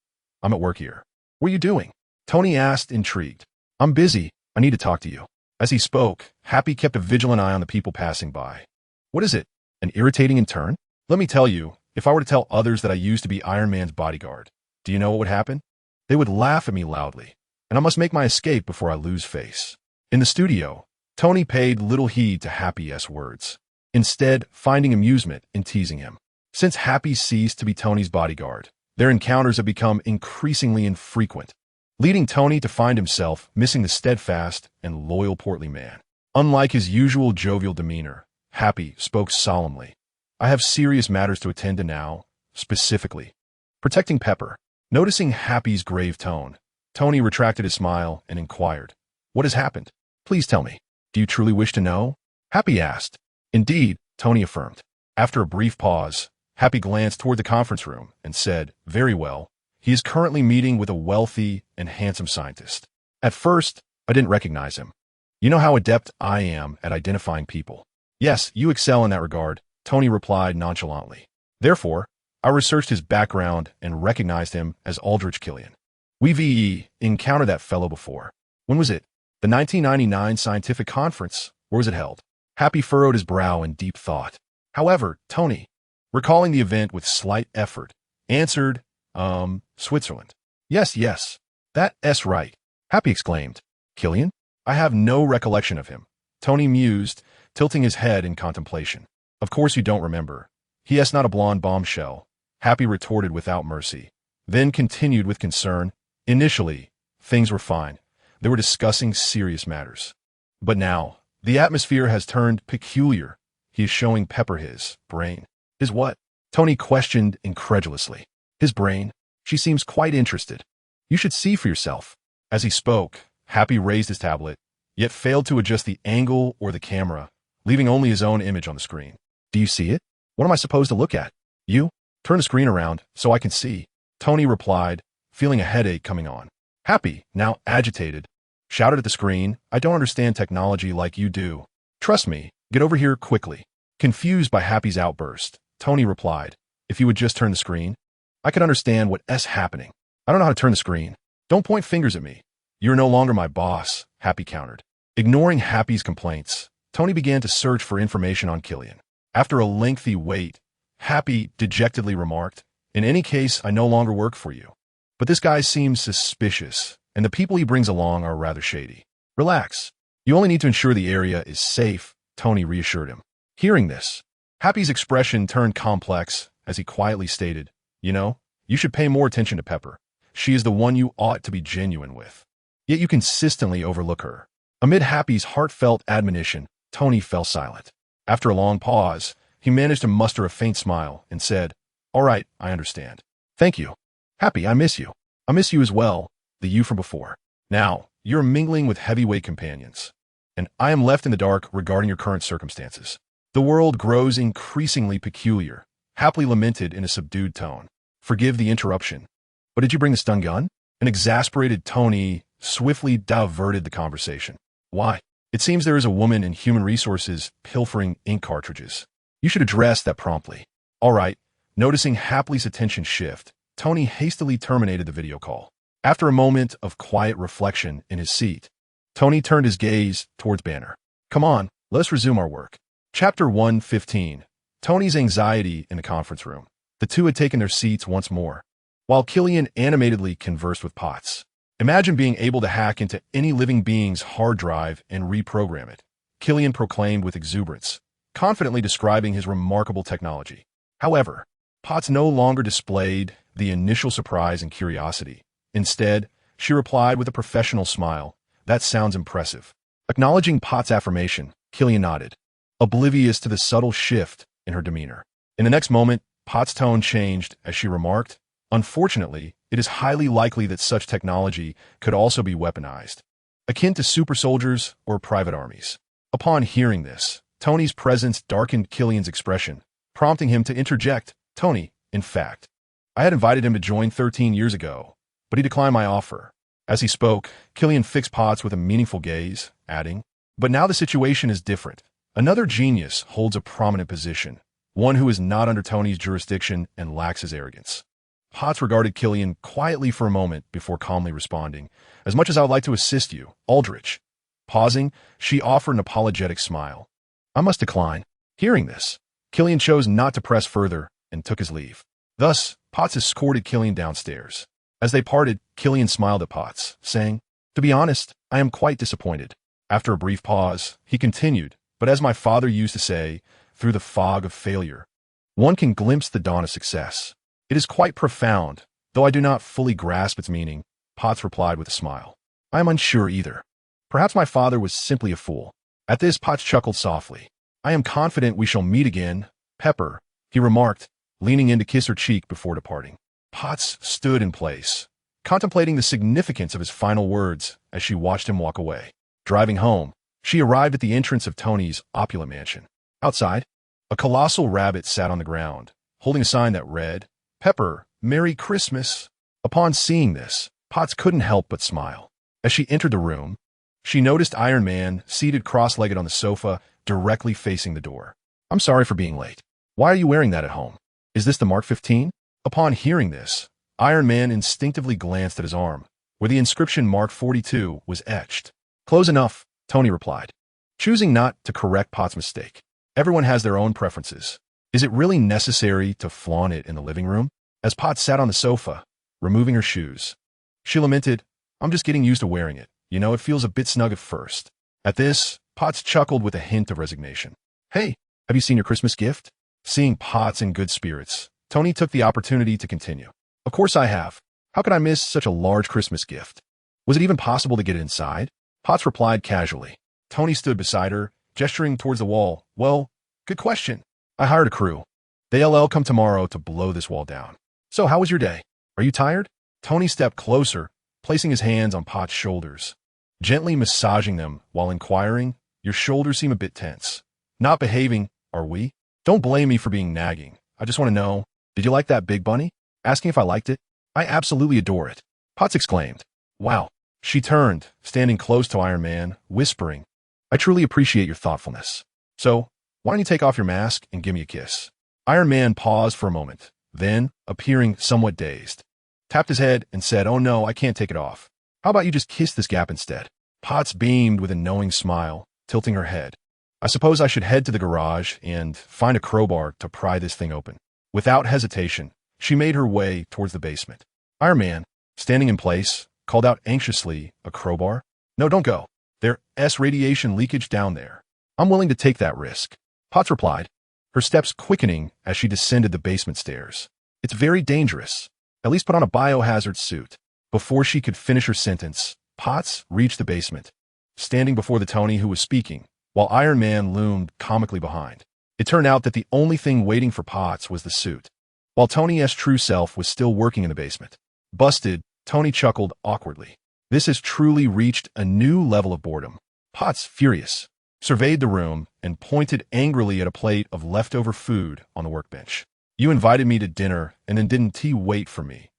I'm at work here." "What are you doing?" Tony asked, intrigued. "I'm busy. I need to talk to you." As he spoke, Happy kept a vigilant eye on the people passing by. What is it? An irritating intern? Let me tell you, if I were to tell others that I used to be Iron Man's bodyguard, do you know what would happen? They would laugh at me loudly, and I must make my escape before I lose face. In the studio, Tony paid little heed to Happy's words, instead finding amusement in teasing him. Since Happy ceased to be Tony's bodyguard, their encounters have become increasingly infrequent, leading Tony to find himself missing the steadfast and loyal portly man. Unlike his usual jovial demeanor, Happy spoke solemnly. I have serious matters to attend to now, specifically protecting Pepper. Noticing Happy's grave tone, Tony retracted his smile and inquired, "What has happened? Please tell me. Do you truly wish to know?" Happy asked. "Indeed," Tony affirmed. After a brief pause, Happy glanced toward the conference room and said, "Very well. He is currently meeting with a wealthy and handsome scientist. At first, I didn't recognize him. You know how adept I am at identifying people." "Yes, you excel in that regard," Tony replied nonchalantly. "Therefore, I researched his background and recognized him as Aldrich Killian. We've encountered that fellow before. When was it? The 1999 scientific conference? Where was it held?" Happy furrowed his brow in deep thought. However, Tony, recalling the event with slight effort, answered, Switzerland. Yes, that's right," Happy exclaimed. "Killian? I have no recollection of him," Tony mused, tilting his head in contemplation. "Of course you don't remember. He is not a blonde bombshell," Happy retorted without mercy, then continued with concern. "Initially, things were fine. They were discussing serious matters. But now, the atmosphere has turned peculiar. He is showing Pepper his brain." "His what?" Tony questioned incredulously. "His brain. She seems quite interested. You should see for yourself." As he spoke, Happy raised his tablet, yet failed to adjust the angle or the camera, leaving only his own image on the screen. "Do you see it? What am I supposed to look at?" "You? Turn the screen around so I can see," Tony replied, feeling a headache coming on. Happy, now agitated, shouted at the screen, "I don't understand technology like you do. Trust me, get over here quickly." Confused by Happy's outburst, Tony replied, "If you would just turn the screen, I could understand what's happening." "I don't know how to turn the screen. Don't point fingers at me. You're no longer my boss," Happy countered. Ignoring Happy's complaints, Tony began to search for information on Killian. After a lengthy wait, Happy dejectedly remarked, "In any case, I no longer work for you. But this guy seems suspicious, and the people he brings along are rather shady." "Relax. You only need to ensure the area is safe," Tony reassured him. Hearing this, Happy's expression turned complex as he quietly stated, "You know, you should pay more attention to Pepper. She is the one you ought to be genuine with. Yet you consistently overlook her." Amid Happy's heartfelt admonition, Tony fell silent. After a long pause, he managed to muster a faint smile and said, "All right, I understand. Thank you. Happy, I miss you. I miss you as well, the you from before. Now, you're mingling with heavyweight companions, and I am left in the dark regarding your current circumstances. The world grows increasingly peculiar," Happy lamented in a subdued tone. "Forgive the interruption. But did you bring the stun gun?" An exasperated Tony swiftly diverted the conversation. "Why? It seems there is a woman in human resources pilfering ink cartridges. You should address that promptly." "All right." Noticing Happy's attention shift, Tony hastily terminated the video call. After a moment of quiet reflection in his seat, Tony turned his gaze towards Banner. "Come on, let us resume our work." Chapter 115. Tony's anxiety in the conference room. The two had taken their seats once more, while Killian animatedly conversed with Potts. "Imagine being able to hack into any living being's hard drive and reprogram it," Killian proclaimed with exuberance, confidently describing his remarkable technology. However, Potts no longer displayed the initial surprise and curiosity. Instead, she replied with a professional smile, "That sounds impressive." Acknowledging Potts' affirmation, Killian nodded, oblivious to the subtle shift in her demeanor. In the next moment, Potts' tone changed as she remarked, "Unfortunately, it is highly likely that such technology could also be weaponized, akin to super soldiers or private armies." Upon hearing this, Tony's presence darkened Killian's expression, prompting him to interject, "Tony, in fact, I had invited him to join 13 years ago, but he declined my offer." As he spoke, Killian fixed Potts with a meaningful gaze, adding, "But now the situation is different. Another genius holds a prominent position, one who is not under Tony's jurisdiction and lacks his arrogance." Potts regarded Killian quietly for a moment before calmly responding, "As much as I would like to assist you, Aldrich, Pausing, she offered an apologetic smile. I must decline. Hearing this, Killian chose not to press further and took his leave. Thus, Potts escorted Killian downstairs. As they parted, Killian smiled at Potts, saying, "To be honest, I am quite disappointed." After a brief pause, he continued, "But as my father used to say, through the fog of failure, one can glimpse the dawn of success. It is quite profound, though I do not fully grasp its meaning," Potts replied with a smile. "I am unsure either. Perhaps my father was simply a fool." At this, Potts chuckled softly. "I am confident we shall meet again, Pepper," he remarked, leaning in to kiss her cheek before departing. Potts stood in place, contemplating the significance of his final words as she watched him walk away. Driving home, she arrived at the entrance of Tony's opulent mansion. Outside, a colossal rabbit sat on the ground, holding a sign that read, "Pepper, Merry Christmas." Upon seeing this, Potts couldn't help but smile. As she entered the room, she noticed Iron Man seated cross-legged on the sofa, directly facing the door. "I'm sorry for being late. Why are you wearing that at home? Is this the Mark 15? Upon hearing this, Iron Man instinctively glanced at his arm, where the inscription Mark 42 was etched. "Close enough," Tony replied, choosing not to correct Potts' mistake. "Everyone has their own preferences. Is it really necessary to flaunt it in the living room?" As Potts sat on the sofa, removing her shoes, she lamented, "I'm just getting used to wearing it. You know, it feels a bit snug at first." At this, Potts chuckled with a hint of resignation. "Hey, have you seen your Christmas gift?" Seeing Potts in good spirits, Tony took the opportunity to continue. "Of course I have. How could I miss such a large Christmas gift? Was it even possible to get it inside?" Potts replied casually. Tony stood beside her, gesturing towards the wall. "Well, good question. I hired a crew. They'll come tomorrow to blow this wall down. So how was your day? Are you tired?" Tony stepped closer, placing his hands on Potts' shoulders, gently massaging them while inquiring, "Your shoulders seem a bit tense. Not behaving, are we? Don't blame me for being nagging. I just want to know, did you like that big bunny?" Asking if I liked it. "I absolutely adore it," Potts exclaimed. "Wow." She turned, standing close to Iron Man, whispering, "I truly appreciate your thoughtfulness. So, why don't you take off your mask and give me a kiss?" Iron Man paused for a moment, then, appearing somewhat dazed, tapped his head and said, "Oh no, I can't take it off. How about you just kiss this gap instead?" Potts beamed with a knowing smile, tilting her head. "I suppose I should head to the garage and find a crowbar to pry this thing open." Without hesitation, she made her way towards the basement. Iron Man, standing in place, called out anxiously, "A crowbar? No, don't go. There's radiation leakage down there. I'm willing to take that risk," Potts replied, her steps quickening as she descended the basement stairs. "It's very dangerous. At least put on a biohazard suit." Before she could finish her sentence, Potts reached the basement, standing before the Tony who was speaking, while Iron Man loomed comically behind. It turned out that the only thing waiting for Potts was the suit, while Tony's true self was still working in the basement. Busted, Tony chuckled awkwardly. This has truly reached a new level of boredom. Potts, furious, surveyed the room and pointed angrily at a plate of leftover food on the workbench. "You invited me to dinner and then didn't wait for me.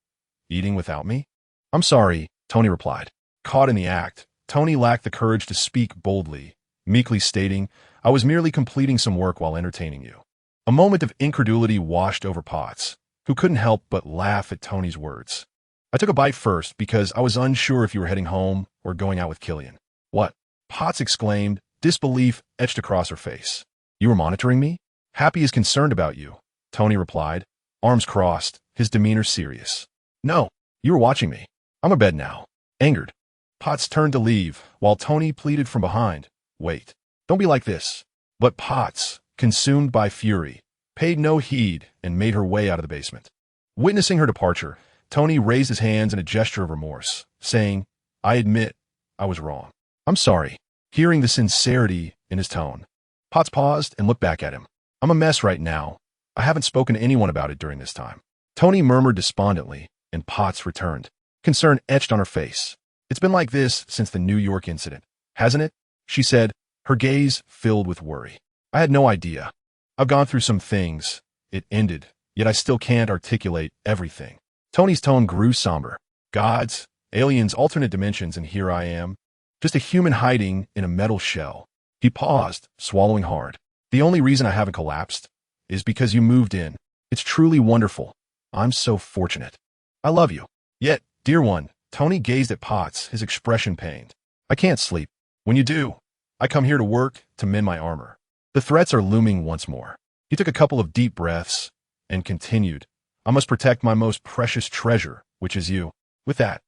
Eating without me?" "I'm sorry," Tony replied. Caught in the act, Tony lacked the courage to speak boldly, meekly stating, "I was merely completing some work while entertaining you." A moment of incredulity washed over Potts, who couldn't help but laugh at Tony's words. "I took a bite first because I was unsure if you were heading home or going out with Killian." "What?" Potts exclaimed, disbelief etched across her face. "You were monitoring me?" "Happy is concerned about you," Tony replied, arms crossed, his demeanor serious. "No, you were watching me. I'm abed now." Angered, Potts turned to leave, while Tony pleaded from behind, "Wait, don't be like this." But Potts, consumed by fury, paid no heed and made her way out of the basement. Witnessing her departure, Tony raised his hands in a gesture of remorse, saying, "I admit I was wrong. I'm sorry." Hearing the sincerity in his tone, Potts paused and looked back at him. "I'm a mess right now. I haven't spoken to anyone about it during this time." Tony murmured despondently, and Potts returned, concern etched on her face. "It's been like this since the New York incident, hasn't it?" she said, her gaze filled with worry. "I had no idea. I've gone through some things. It ended, yet I still can't articulate everything." Tony's tone grew somber. "Gods, aliens, alternate dimensions, and here I am, just a human hiding in a metal shell." He paused, swallowing hard. "The only reason I haven't collapsed is because you moved in. It's truly wonderful. I'm so fortunate. I love you." "Yet, dear one," Tony gazed at Potts, his expression pained. "I can't sleep. When you do, I come here to work to mend my armor. The threats are looming once more. He took a couple of deep breaths and continued, I must protect my most precious treasure, which is you. With that,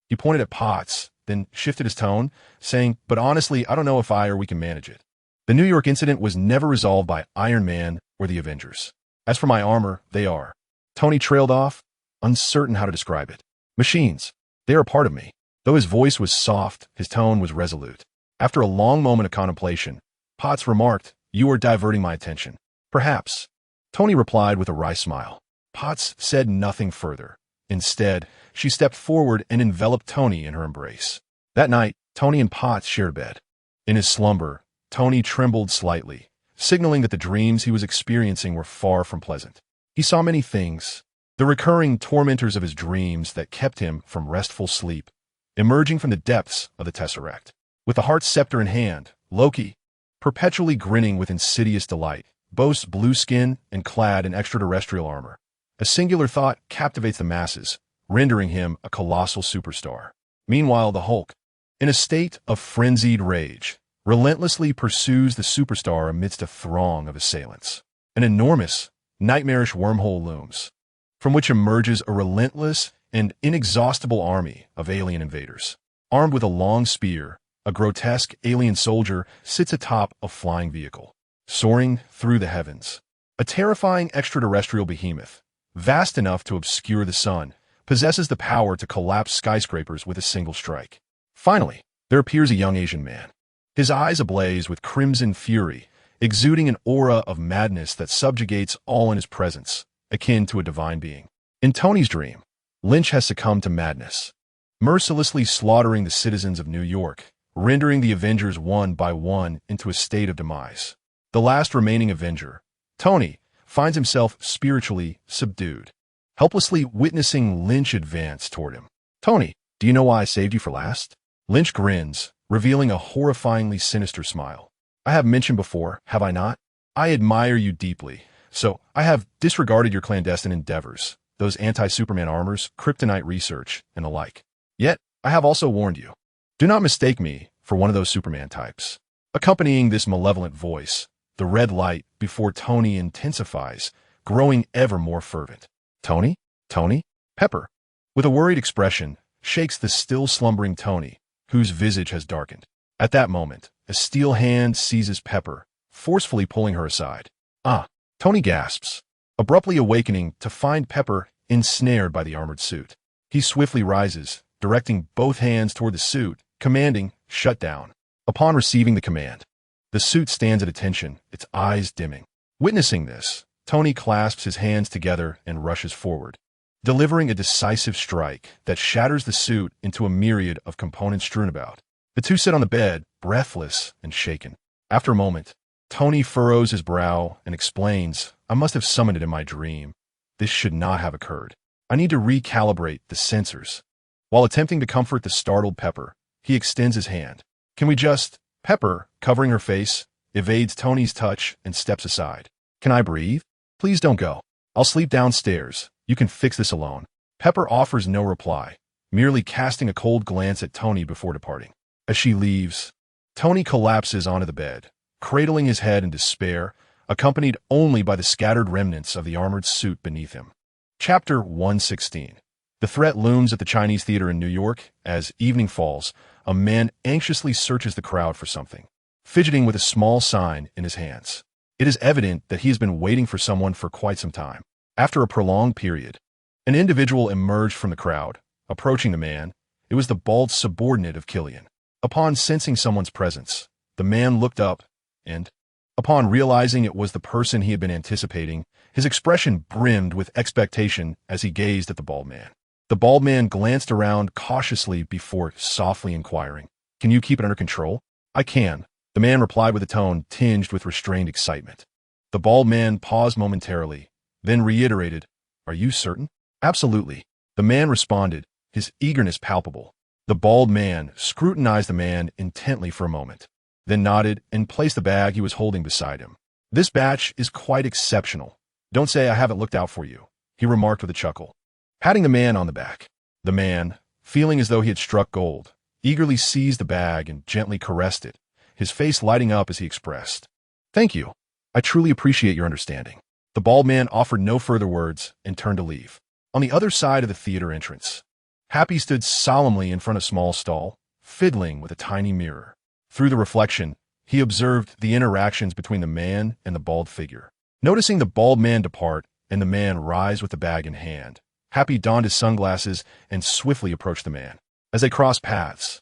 he pointed at Potts, then shifted his tone, saying, but honestly, I don't know if I or we can manage it. The New York incident was never resolved by Iron Man or the Avengers. As for my armor, they are. Tony trailed off, uncertain how to describe it. Machines. They are a part of me. Though his voice was soft, his tone was resolute. After a long moment of contemplation, Potts remarked, you are diverting my attention. Perhaps. Tony replied with a wry smile. Potts said nothing further. Instead, she stepped forward and enveloped Tony in her embrace. That night, Tony and Potts shared a bed. In his slumber, Tony trembled slightly, signaling that the dreams he was experiencing were far from pleasant. He saw many things, the recurring tormentors of his dreams that kept him from restful sleep, emerging from the depths of the Tesseract. With the heart's scepter in hand, Loki, perpetually grinning with insidious delight, boasts blue skin and clad in extraterrestrial armor. A singular thought captivates the masses, rendering him a colossal superstar. Meanwhile, the Hulk, in a state of frenzied rage, relentlessly pursues the superstar amidst a throng of assailants. An enormous, nightmarish wormhole looms, from which emerges a relentless and inexhaustible army of alien invaders. Armed with a long spear, a grotesque alien soldier sits atop a flying vehicle, soaring through the heavens. A terrifying extraterrestrial behemoth, vast enough to obscure the sun, possesses the power to collapse skyscrapers with a single strike. Finally, there appears a young Asian man, his eyes ablaze with crimson fury, exuding an aura of madness that subjugates all in his presence, akin to a divine being. In Tony's dream, Lynch has succumbed to madness, mercilessly slaughtering the citizens of New York, rendering the Avengers one by one into a state of demise. The last remaining Avenger, Tony, finds himself spiritually subdued, helplessly witnessing Lynch advance toward him. Tony, do you know why I saved you for last? Lynch grins, revealing a horrifyingly sinister smile. I have mentioned before, have I not? I admire you deeply, so I have disregarded your clandestine endeavors, those anti-Superman armors, kryptonite research, and the like. Yet, I have also warned you. Do not mistake me for one of those Superman types. Accompanying this malevolent voice, the red light before Tony intensifies, growing ever more fervent. Tony? Tony? Pepper, with a worried expression, shakes the still slumbering Tony, whose visage has darkened. At that moment, a steel hand seizes Pepper, forcefully pulling her aside. Ah! Tony gasps, abruptly awakening to find Pepper ensnared by the armored suit. He swiftly rises, directing both hands toward the suit, commanding, shut down. Upon receiving the command, the suit stands at attention, its eyes dimming. Witnessing this, Tony clasps his hands together and rushes forward, delivering a decisive strike that shatters the suit into a myriad of components strewn about. The two sit on the bed, breathless and shaken. After a moment, Tony furrows his brow and explains, I must have summoned it in my dream. This should not have occurred. I need to recalibrate the sensors. While attempting to comfort the startled Pepper, he extends his hand. Can we just... Pepper, covering her face, evades Tony's touch and steps aside. Can I breathe? Please don't go. I'll sleep downstairs. You can fix this alone. Pepper offers no reply, merely casting a cold glance at Tony before departing. As she leaves, Tony collapses onto the bed, cradling his head in despair, accompanied only by the scattered remnants of the armored suit beneath him. Chapter 116. The threat looms at the Chinese theater in New York. As evening falls, a man anxiously searches the crowd for something, fidgeting with a small sign in his hands. It is evident that he has been waiting for someone for quite some time. After a prolonged period, an individual emerged from the crowd. Approaching the man, it was the bald subordinate of Killian. Upon sensing someone's presence, the man looked up, and, upon realizing it was the person he had been anticipating, his expression brimmed with expectation as he gazed at the bald man. The bald man glanced around cautiously before softly inquiring, Can you keep it under control? I can, the man replied with a tone tinged with restrained excitement. The bald man paused momentarily, then reiterated, Are you certain? Absolutely, the man responded, his eagerness palpable. The bald man scrutinized the man intently for a moment, then nodded and placed the bag he was holding beside him. This batch is quite exceptional. Don't say I haven't looked out for you, he remarked with a chuckle, patting the man on the back. The man, feeling as though he had struck gold, eagerly seized the bag and gently caressed it, his face lighting up as he expressed, "Thank you. I truly appreciate your understanding." The bald man offered no further words and turned to leave. On the other side of the theater entrance, Happy stood solemnly in front of a small stall, fiddling with a tiny mirror. Through the reflection, he observed the interactions between the man and the bald figure. Noticing the bald man depart and the man rise with the bag in hand, Happy donned his sunglasses and swiftly approached the man. As they crossed paths,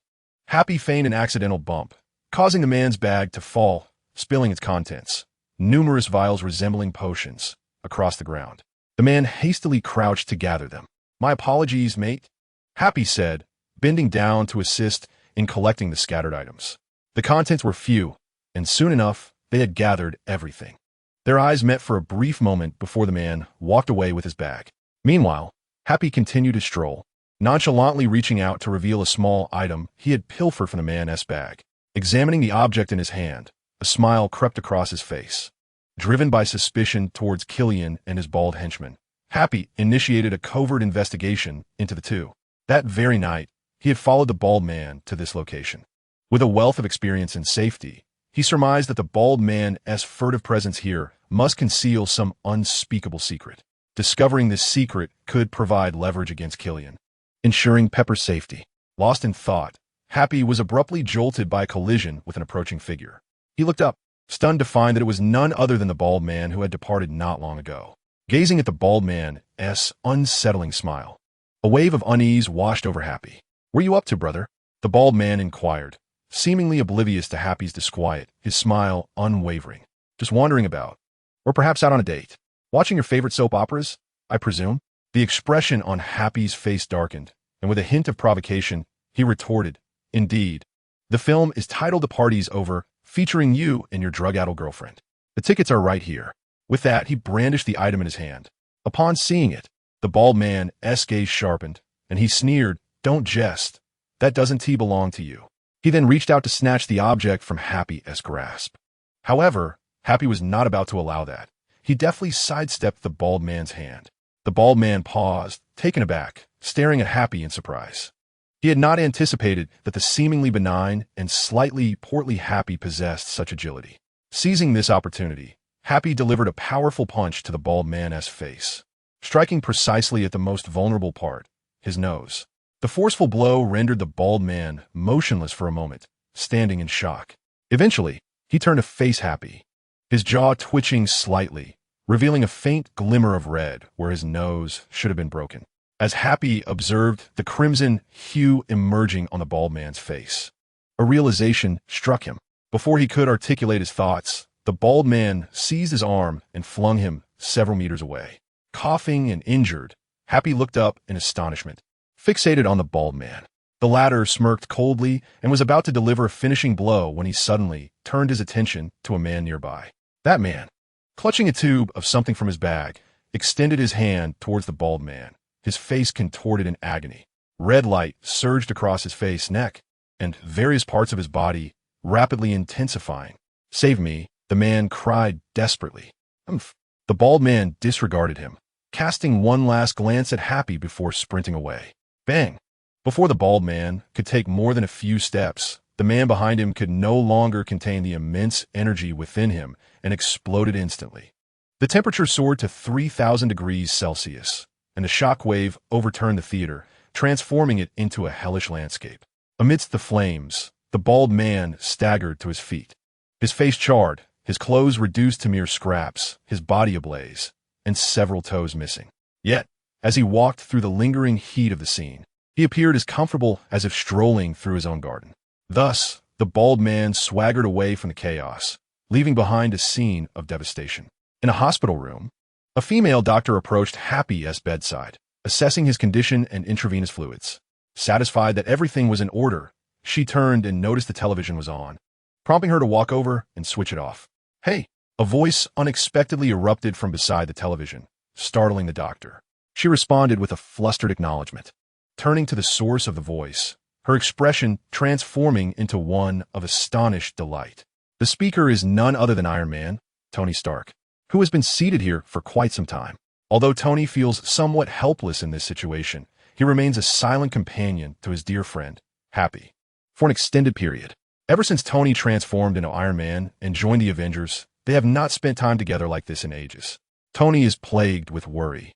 Happy feigned an accidental bump, causing the man's bag to fall, spilling its contents, numerous vials resembling potions, across the ground. The man hastily crouched to gather them. "My apologies, mate," Happy said, bending down to assist in collecting the scattered items. The contents were few, and soon enough they had gathered everything. Their eyes met for a brief moment before the man walked away with his bag. Meanwhile, Happy continued his stroll, nonchalantly reaching out to reveal a small item he had pilfered from the man's bag. Examining the object in his hand, a smile crept across his face. Driven by suspicion towards Killian and his bald henchman, Happy initiated a covert investigation into the two. That very night, he had followed the bald man to this location. With a wealth of experience in safety, he surmised that the bald man's furtive presence here must conceal some unspeakable secret. Discovering this secret could provide leverage against Killian, ensuring Pepper's safety. Lost in thought, Happy was abruptly jolted by a collision with an approaching figure. He looked up, stunned to find that it was none other than the bald man who had departed not long ago. Gazing at the bald man's unsettling smile, a wave of unease washed over Happy. "Were you up to, brother?" the bald man inquired, seemingly oblivious to Happy's disquiet, his smile unwavering. "Just wandering about. Or perhaps out on a date. Watching your favorite soap operas, I presume?" The expression on Happy's face darkened, and with a hint of provocation, he retorted, "Indeed. The film is titled The Party's Over, featuring you and your drug-addled girlfriend. The tickets are right here." With that, he brandished the item in his hand. Upon seeing it, the bald man's gaze sharpened, and he sneered, "Don't jest. That doesn't belong to you." He then reached out to snatch the object from Happy's grasp. However, Happy was not about to allow that. He deftly sidestepped the bald man's hand. The bald man paused, taken aback, staring at Happy in surprise. He had not anticipated that the seemingly benign and slightly portly Happy possessed such agility. Seizing this opportunity, Happy delivered a powerful punch to the bald man's face, striking precisely at the most vulnerable part, his nose. The forceful blow rendered the bald man motionless for a moment, standing in shock. Eventually, he turned to face Happy, his jaw twitching slightly, revealing a faint glimmer of red where his nose should have been broken. As Happy observed the crimson hue emerging on the bald man's face, a realization struck him. Before he could articulate his thoughts, the bald man seized his arm and flung him several meters away. Coughing and injured, Happy looked up in astonishment, fixated on the bald man. The latter smirked coldly and was about to deliver a finishing blow when he suddenly turned his attention to a man nearby. That man, clutching a tube of something from his bag, extended his hand towards the bald man, his face contorted in agony. Red light surged across his face, neck, and various parts of his body, rapidly intensifying. "Save me," the man cried desperately. "Humph." The bald man disregarded him, casting one last glance at Happy before sprinting away. Bang! Before the bald man could take more than a few steps, the man behind him could no longer contain the immense energy within him and exploded instantly. The temperature soared to 3,000 degrees Celsius, and the shock wave overturned the theater, transforming it into a hellish landscape. Amidst the flames, the bald man staggered to his feet, his face charred, his clothes reduced to mere scraps, his body ablaze, and several toes missing. Yet, as he walked through the lingering heat of the scene, he appeared as comfortable as if strolling through his own garden. Thus, the bald man swaggered away from the chaos, leaving behind a scene of devastation. In a hospital room, a female doctor approached Happy's bedside, assessing his condition and intravenous fluids. Satisfied that everything was in order, she turned and noticed the television was on, prompting her to walk over and switch it off. "Hey!" A voice unexpectedly erupted from beside the television, startling the doctor. She responded with a flustered acknowledgement. Turning to the source of the voice, her expression transforming into one of astonished delight. The speaker is none other than Iron Man, Tony Stark, who has been seated here for quite some time. Although Tony feels somewhat helpless in this situation, he remains a silent companion to his dear friend, Happy. for an extended period. Ever since Tony transformed into Iron Man and joined the Avengers, they have not spent time together like this in ages. Tony is plagued with worry,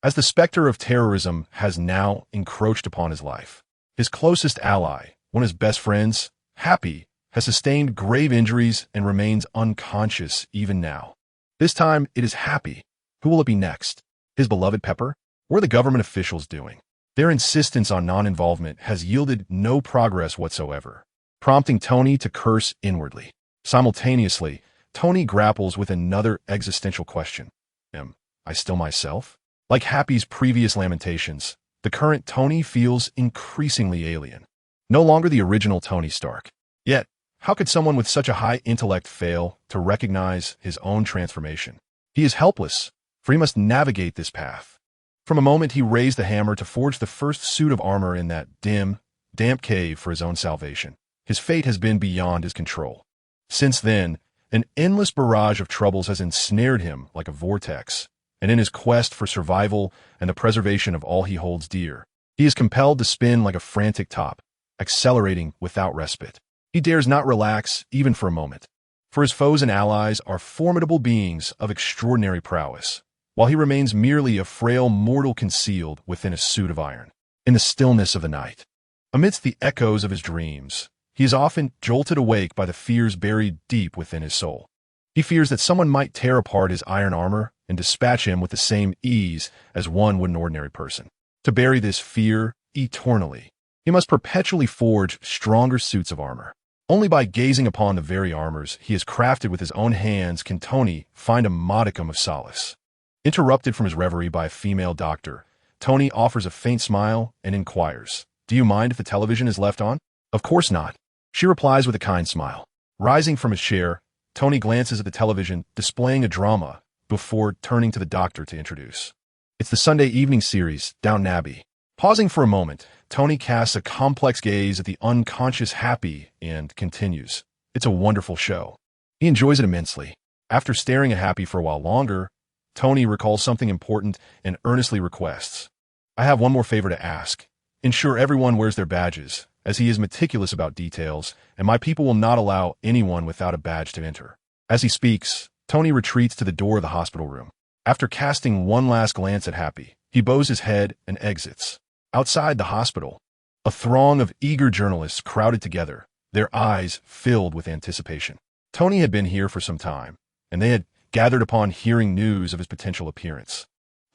as the specter of terrorism has now encroached upon his life. His closest ally, one of his best friends, Happy, has sustained grave injuries and remains unconscious even now. This time, it is Happy. Who will it be next? His beloved Pepper? What are the government officials doing? Their insistence on non-involvement has yielded no progress whatsoever, prompting Tony to curse inwardly. Simultaneously, Tony grapples with another existential question. Am I still myself? Like Happy's previous lamentations, the current Tony feels increasingly alien. No longer the original Tony Stark. Yet, how could someone with such a high intellect fail to recognize his own transformation? He is helpless, for he must navigate this path. From a moment he raised the hammer to forge the first suit of armor in that dim, damp cave for his own salvation, his fate has been beyond his control. Since then, an endless barrage of troubles has ensnared him like a vortex, and in his quest for survival and the preservation of all he holds dear, he is compelled to spin like a frantic top, accelerating without respite. He dares not relax even for a moment, for his foes and allies are formidable beings of extraordinary prowess, while he remains merely a frail mortal concealed within a suit of iron. In the stillness of the night, amidst the echoes of his dreams, he is often jolted awake by the fears buried deep within his soul. He fears that someone might tear apart his iron armor and dispatch him with the same ease as one would an ordinary person. To bury this fear eternally, he must perpetually forge stronger suits of armor. Only by gazing upon the very armors he has crafted with his own hands can Tony find a modicum of solace. Interrupted from his reverie by a female doctor, Tony offers a faint smile and inquires, "Do you mind if the television is left on?" "Of course not," she replies with a kind smile. Rising from his chair, Tony glances at the television, displaying a drama, before turning to the doctor to introduce. It's the Sunday evening series, Downton Abbey. Pausing for a moment, Tony casts a complex gaze at the unconscious Happy and continues, "It's a wonderful show." He enjoys it immensely. After staring at Happy for a while longer, Tony recalls something important and earnestly requests, "I have one more favor to ask. Ensure everyone wears their badges, as he is meticulous about details, and my people will not allow anyone without a badge to enter." As he speaks, Tony retreats to the door of the hospital room. After casting one last glance at Happy, he bows his head and exits. Outside the hospital, a throng of eager journalists crowded together, their eyes filled with anticipation. Tony had been here for some time, and they had gathered upon hearing news of his potential appearance,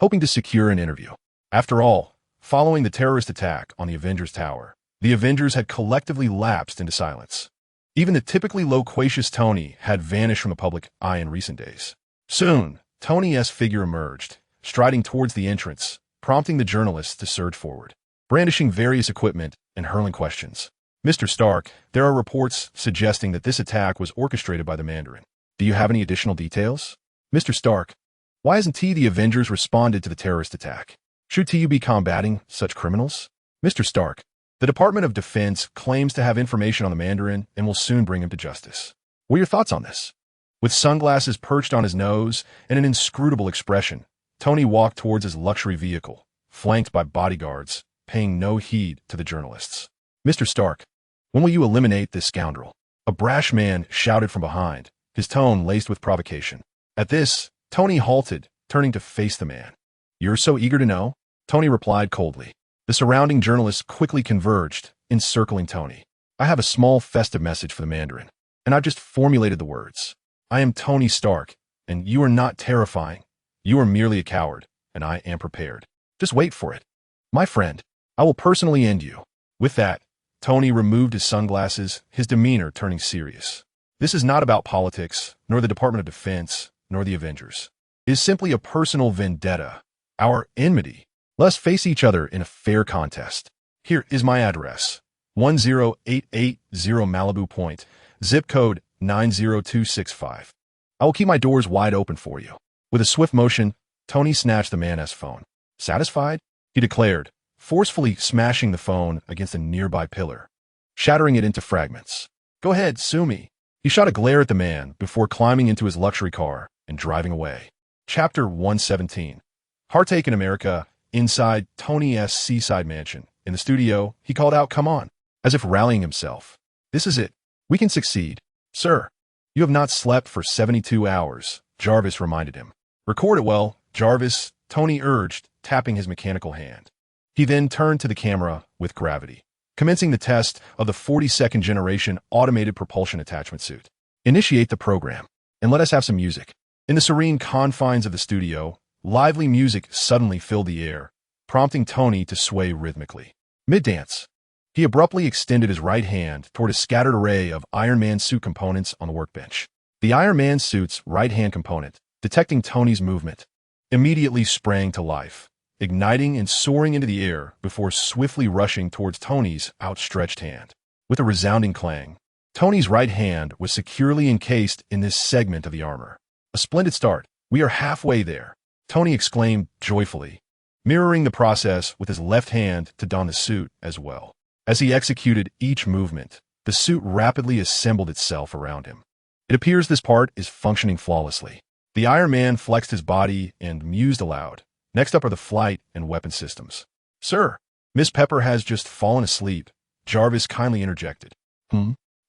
hoping to secure an interview. After all, following the terrorist attack on the Avengers Tower, the Avengers had collectively lapsed into silence. Even the typically loquacious Tony had vanished from the public eye in recent days. Soon, Tony's figure emerged, striding towards the entrance, prompting the journalists to surge forward, brandishing various equipment and hurling questions. "Mr. Stark, there are reports suggesting that this attack was orchestrated by the Mandarin. Do you have any additional details?" "Mr. Stark, why hasn't the Avengers responded to the terrorist attack? Should you be combating such criminals?" "Mr. Stark, the Department of Defense claims to have information on the Mandarin and will soon bring him to justice. What are your thoughts on this?" With sunglasses perched on his nose and an inscrutable expression, Tony walked towards his luxury vehicle, flanked by bodyguards, paying no heed to the journalists. "Mr. Stark, when will you eliminate this scoundrel?" A brash man shouted from behind, his tone laced with provocation. At this, Tony halted, turning to face the man. "You're so eager to know?" Tony replied coldly. The surrounding journalists quickly converged, encircling Tony. "I have a small festive message for the Mandarin, and I've just formulated the words. I am Tony Stark, and you are not terrifying. You are merely a coward, and I am prepared. Just wait for it. My friend, I will personally end you." With that, Tony removed his sunglasses, his demeanor turning serious. "This is not about politics, nor the Department of Defense, nor the Avengers. It is simply a personal vendetta, our enmity. Let's face each other in a fair contest. Here is my address, 10880 Malibu Point, zip code 90265. I will keep my doors wide open for you." With a swift motion, Tony snatched the man's phone. "Satisfied?" he declared, forcefully smashing the phone against a nearby pillar, shattering it into fragments. "Go ahead, sue me." He shot a glare at the man before climbing into his luxury car and driving away. Chapter 117. Heartache in America. Inside Tony's seaside mansion. In the studio, he called out, "Come on. as if rallying himself. This is it. We can succeed. Sir, you have not slept for 72 hours, Jarvis reminded him. Record it well, Jarvis, Tony urged, tapping his mechanical hand. He then turned to the camera with gravity, commencing the test of the 42nd generation automated propulsion attachment suit. Initiate the program, and let us have some music. In the serene confines of the studio, lively music suddenly filled the air, prompting Tony to sway rhythmically. Mid-dance. He abruptly extended his right hand toward a scattered array of Iron Man suit components on the workbench. The Iron Man suit's right-hand component, detecting Tony's movement, immediately sprang to life, igniting and soaring into the air before swiftly rushing towards Tony's outstretched hand. With a resounding clang, Tony's right hand was securely encased in this segment of the armor. A splendid start. We are halfway there, Tony exclaimed joyfully, mirroring the process with his left hand to don the suit as well. As he executed each movement, the suit rapidly assembled itself around him. It appears this part is functioning flawlessly. The Iron Man flexed his body and mused aloud. Next up are the flight and weapon systems. Sir, Miss Pepper has just fallen asleep, Jarvis kindly interjected.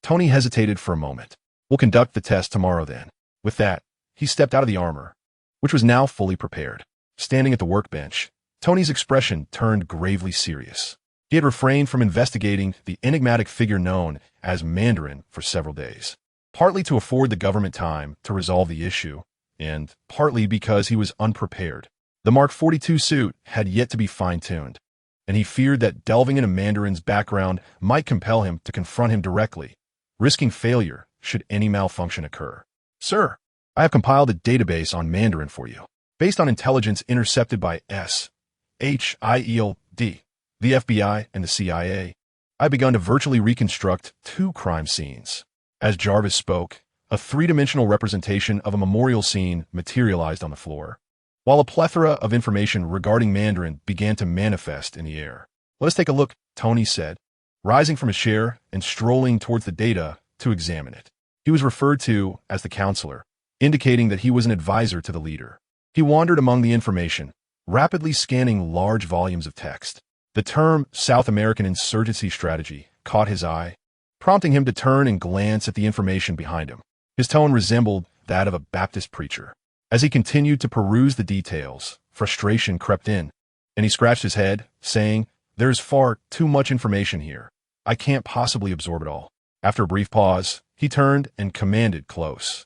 Tony hesitated for a moment. We'll conduct the test tomorrow then. With that, he stepped out of the armor, which was now fully prepared. Standing at the workbench, Tony's expression turned gravely serious. He had refrained from investigating the enigmatic figure known as Mandarin for several days, partly to afford the government time to resolve the issue, and partly because he was unprepared. The Mark 42 suit had yet to be fine-tuned, and he feared that delving into Mandarin's background might compel him to confront him directly, risking failure should any malfunction occur. Sir, I have compiled a database on Mandarin for you, based on intelligence intercepted by SHIELD, the FBI, and the CIA. I've begun to virtually reconstruct 2 crime scenes. As Jarvis spoke, a 3-dimensional representation of a memorial scene materialized on the floor, while a plethora of information regarding Mandarin began to manifest in the air. Let us take a look, Tony said, rising from his chair and strolling towards the data to examine it. He was referred to as the counselor, indicating that he was an advisor to the leader. He wandered among the information, rapidly scanning large volumes of text. The term South American insurgency strategy caught his eye, prompting him to turn and glance at the information behind him. His tone resembled that of a Baptist preacher. As he continued to peruse the details, frustration crept in, and he scratched his head, saying, "There is far too much information here. I can't possibly absorb it all." After a brief pause, he turned and commanded close.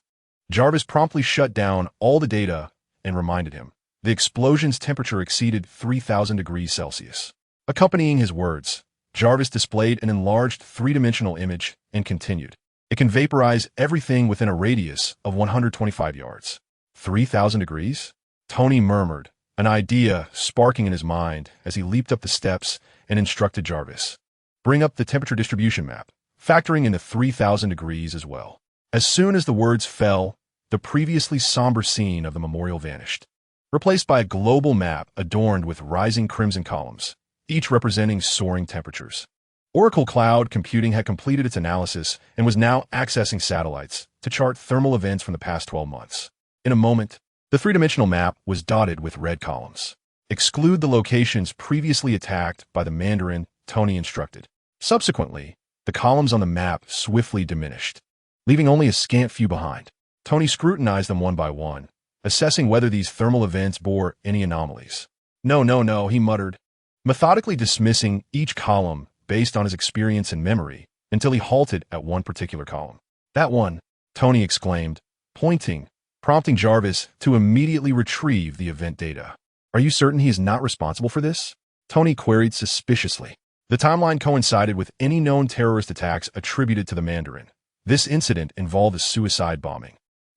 Jarvis promptly shut down all the data and reminded him. The explosion's temperature exceeded 3,000 degrees Celsius. Accompanying his words, Jarvis displayed an enlarged 3-dimensional image and continued. It can vaporize everything within a radius of 125 yards. 3,000 degrees? Tony murmured, an idea sparking in his mind as he leaped up the steps and instructed Jarvis. Bring up the temperature distribution map, factoring in the 3,000 degrees as well. As soon as the words fell, the previously somber scene of the memorial vanished, replaced by a global map adorned with rising crimson columns, each representing soaring temperatures. Oracle Cloud Computing had completed its analysis and was now accessing satellites to chart thermal events from the past 12 months. In a moment, the 3-dimensional map was dotted with red columns. Exclude the locations previously attacked by the Mandarin, Tony instructed. Subsequently, the columns on the map swiftly diminished, leaving only a scant few behind. Tony scrutinized them one by one, assessing whether these thermal events bore any anomalies. No, he muttered, methodically dismissing each column based on his experience and memory until he halted at one particular column. That one, Tony exclaimed, pointing, prompting Jarvis to immediately retrieve the event data. Are you certain he is not responsible for this? Tony queried suspiciously. The timeline coincided with any known terrorist attacks attributed to the Mandarin. This incident involved a suicide bombing.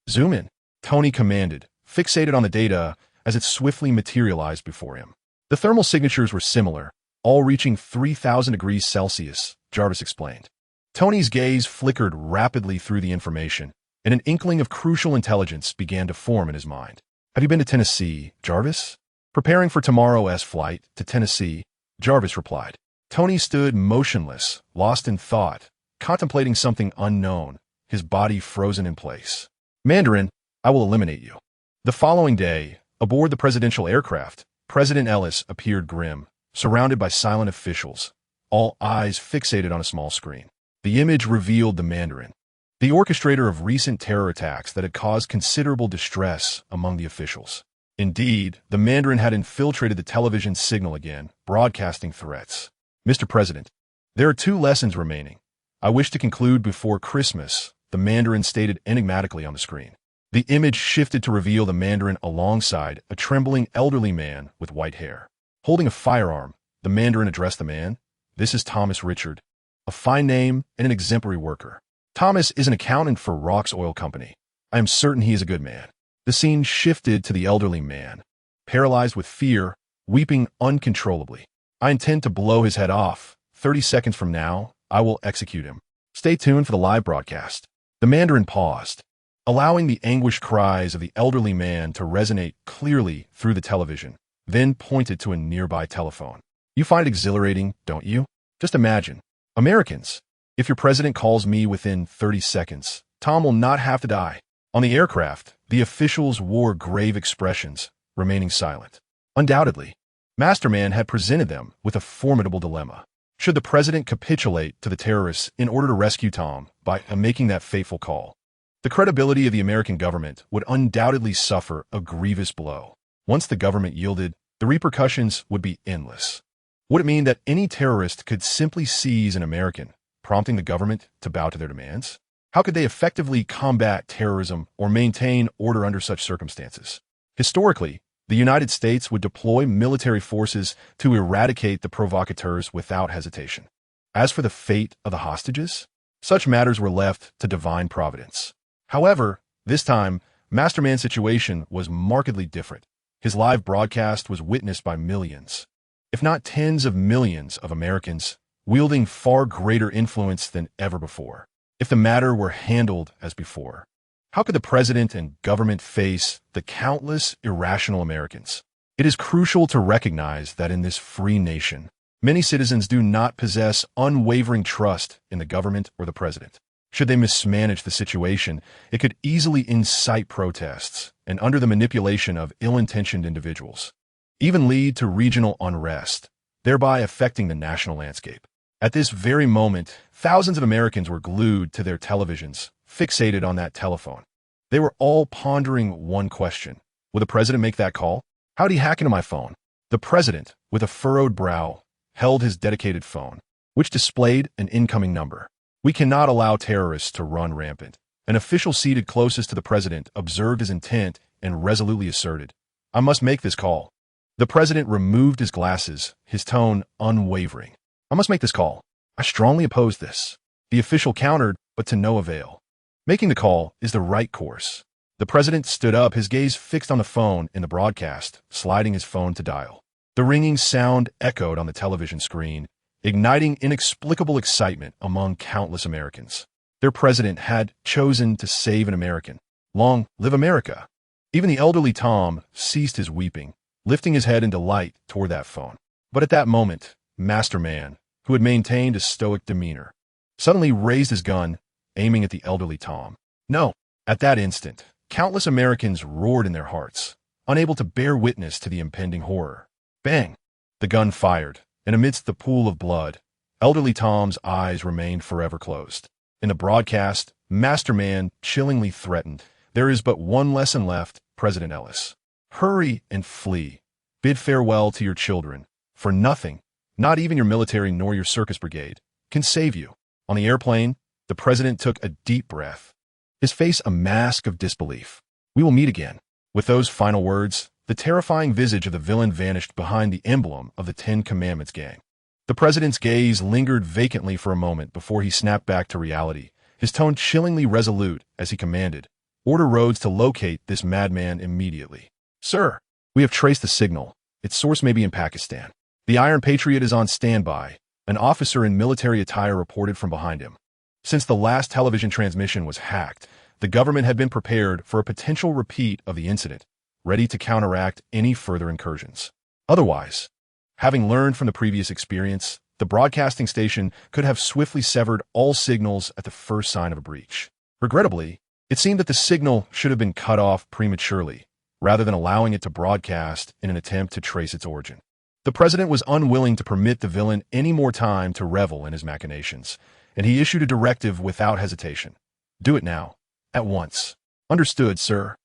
Zoom in, Tony commanded, fixated on the data as it swiftly materialized before him. The thermal signatures were similar, all reaching 3,000 degrees Celsius, Jarvis explained. Tony's gaze flickered rapidly through the information, and an inkling of crucial intelligence began to form in his mind. Have you been to Tennessee, Jarvis? Preparing for tomorrow's flight to Tennessee, Jarvis replied. Tony stood motionless, lost in thought, contemplating something unknown, his body frozen in place. Mandarin, I will eliminate you. The following day, aboard the presidential aircraft, President Ellis appeared grim, surrounded by silent officials, all eyes fixated on a small screen. The image revealed the Mandarin, the orchestrator of recent terror attacks that had caused considerable distress among the officials. Indeed, the Mandarin had infiltrated the television signal again, broadcasting threats. Mr. President, there are 2 lessons remaining. I wish to conclude before Christmas, the Mandarin stated enigmatically on the screen. The image shifted to reveal the Mandarin alongside a trembling elderly man with white hair. Holding a firearm, the Mandarin addressed the man. This is Thomas Richard, a fine name and an exemplary worker. Thomas is an accountant for Rock's Oil Company. I am certain he is a good man. The scene shifted to the elderly man, paralyzed with fear, weeping uncontrollably. I intend to blow his head off. 30 seconds from now, I will execute him. Stay tuned for the live broadcast. The Mandarin paused, allowing the anguished cries of the elderly man to resonate clearly through the television, then pointed to a nearby telephone. You find it exhilarating, don't you? Just imagine. Americans, if your president calls me within 30 seconds, Tom will not have to die. On the aircraft, the officials wore grave expressions, remaining silent. Undoubtedly, Masterman had presented them with a formidable dilemma. Should the president capitulate to the terrorists in order to rescue Tom by making that fateful call? The credibility of the American government would undoubtedly suffer a grievous blow. Once the government yielded, the repercussions would be endless. Would it mean that any terrorist could simply seize an American, prompting the government to bow to their demands? How could they effectively combat terrorism or maintain order under such circumstances? Historically, the United States would deploy military forces to eradicate the provocateurs without hesitation. As for the fate of the hostages, such matters were left to divine providence. However, this time, Masterman's situation was markedly different. His live broadcast was witnessed by millions, if not tens of millions of Americans, wielding far greater influence than ever before. If the matter were handled as before, how could the president and government face the countless irrational Americans? It is crucial to recognize that in this free nation, many citizens do not possess unwavering trust in the government or the president. Should they mismanage the situation, it could easily incite protests and, under the manipulation of ill-intentioned individuals, even lead to regional unrest, thereby affecting the national landscape. At this very moment, thousands of Americans were glued to their televisions, fixated on that telephone. They were all pondering one question. Will the president make that call? How'd he hack into my phone? The president, with a furrowed brow, held his dedicated phone, which displayed an incoming number. We cannot allow terrorists to run rampant. An official seated closest to the president observed his intent and resolutely asserted, I must make this call. The president removed his glasses, his tone unwavering. I must make this call. I strongly oppose this. The official countered, but to no avail. Making the call is the right course. The president stood up, his gaze fixed on the phone in the broadcast, sliding his phone to dial. The ringing sound echoed on the television screen, igniting inexplicable excitement among countless Americans. Their president had chosen to save an American. Long live America! Even the elderly Tom ceased his weeping, lifting his head in delight toward that phone. But at that moment, Masterman, who had maintained a stoic demeanor, suddenly raised his gun, aiming at the elderly Tom. No! At that instant, countless Americans roared in their hearts, unable to bear witness to the impending horror. Bang! The gun fired, and amidst the pool of blood, elderly Tom's eyes remained forever closed. In the broadcast, Masterman chillingly threatened, there is but one lesson left, President Ellis. Hurry and flee. Bid farewell to your children, for nothing, not even your military nor your circus brigade, can save you. On the airplane, the president took a deep breath, his face a mask of disbelief. We will meet again. With those final words, the terrifying visage of the villain vanished behind the emblem of the Ten Commandments gang. The president's gaze lingered vacantly for a moment before he snapped back to reality, his tone chillingly resolute as he commanded, order Rhodes to locate this madman immediately. Sir, we have traced the signal. Its source may be in Pakistan. The Iron Patriot is on standby, an officer in military attire reported from behind him. Since the last television transmission was hacked, the government had been prepared for a potential repeat of the incident, ready to counteract any further incursions. Otherwise, having learned from the previous experience, the broadcasting station could have swiftly severed all signals at the first sign of a breach. Regrettably, it seemed that the signal should have been cut off prematurely, rather than allowing it to broadcast in an attempt to trace its origin. The president was unwilling to permit the villain any more time to revel in his machinations, and he issued a directive without hesitation. Do it now. At once. Understood, sir.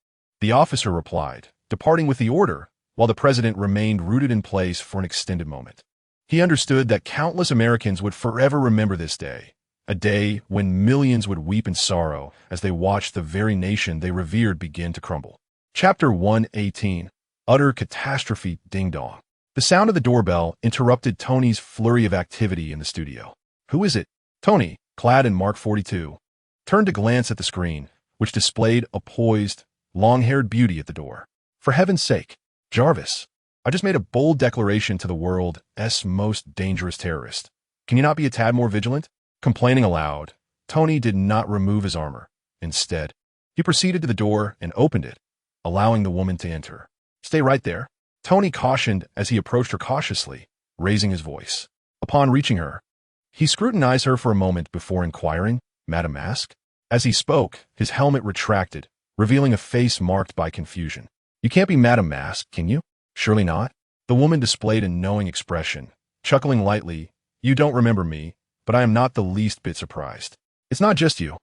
The officer replied, departing with the order, while the president remained rooted in place for an extended moment. He understood that countless Americans would forever remember this day, a day when millions would weep in sorrow as they watched the very nation they revered begin to crumble. Chapter 118. Utter Catastrophe. Ding-dong. The sound of the doorbell interrupted Tony's flurry of activity in the studio. Who is it? Tony, clad in Mark 42, turned to glance at the screen, which displayed a poised, long-haired beauty at the door. For heaven's sake, Jarvis, I just made a bold declaration to the world's most dangerous terrorist. Can you not be a tad more vigilant? Complaining aloud, Tony did not remove his armor. Instead, he proceeded to the door and opened it, allowing the woman to enter. Stay right there, Tony cautioned as he approached her cautiously, raising his voice. Upon reaching her, he scrutinized her for a moment before inquiring, Madam Mask? As he spoke, his helmet retracted, revealing a face marked by confusion. You can't be Madam Mask, can you? Surely not. The woman displayed a knowing expression, chuckling lightly. You don't remember me, but I am not the least bit surprised. It's not just you.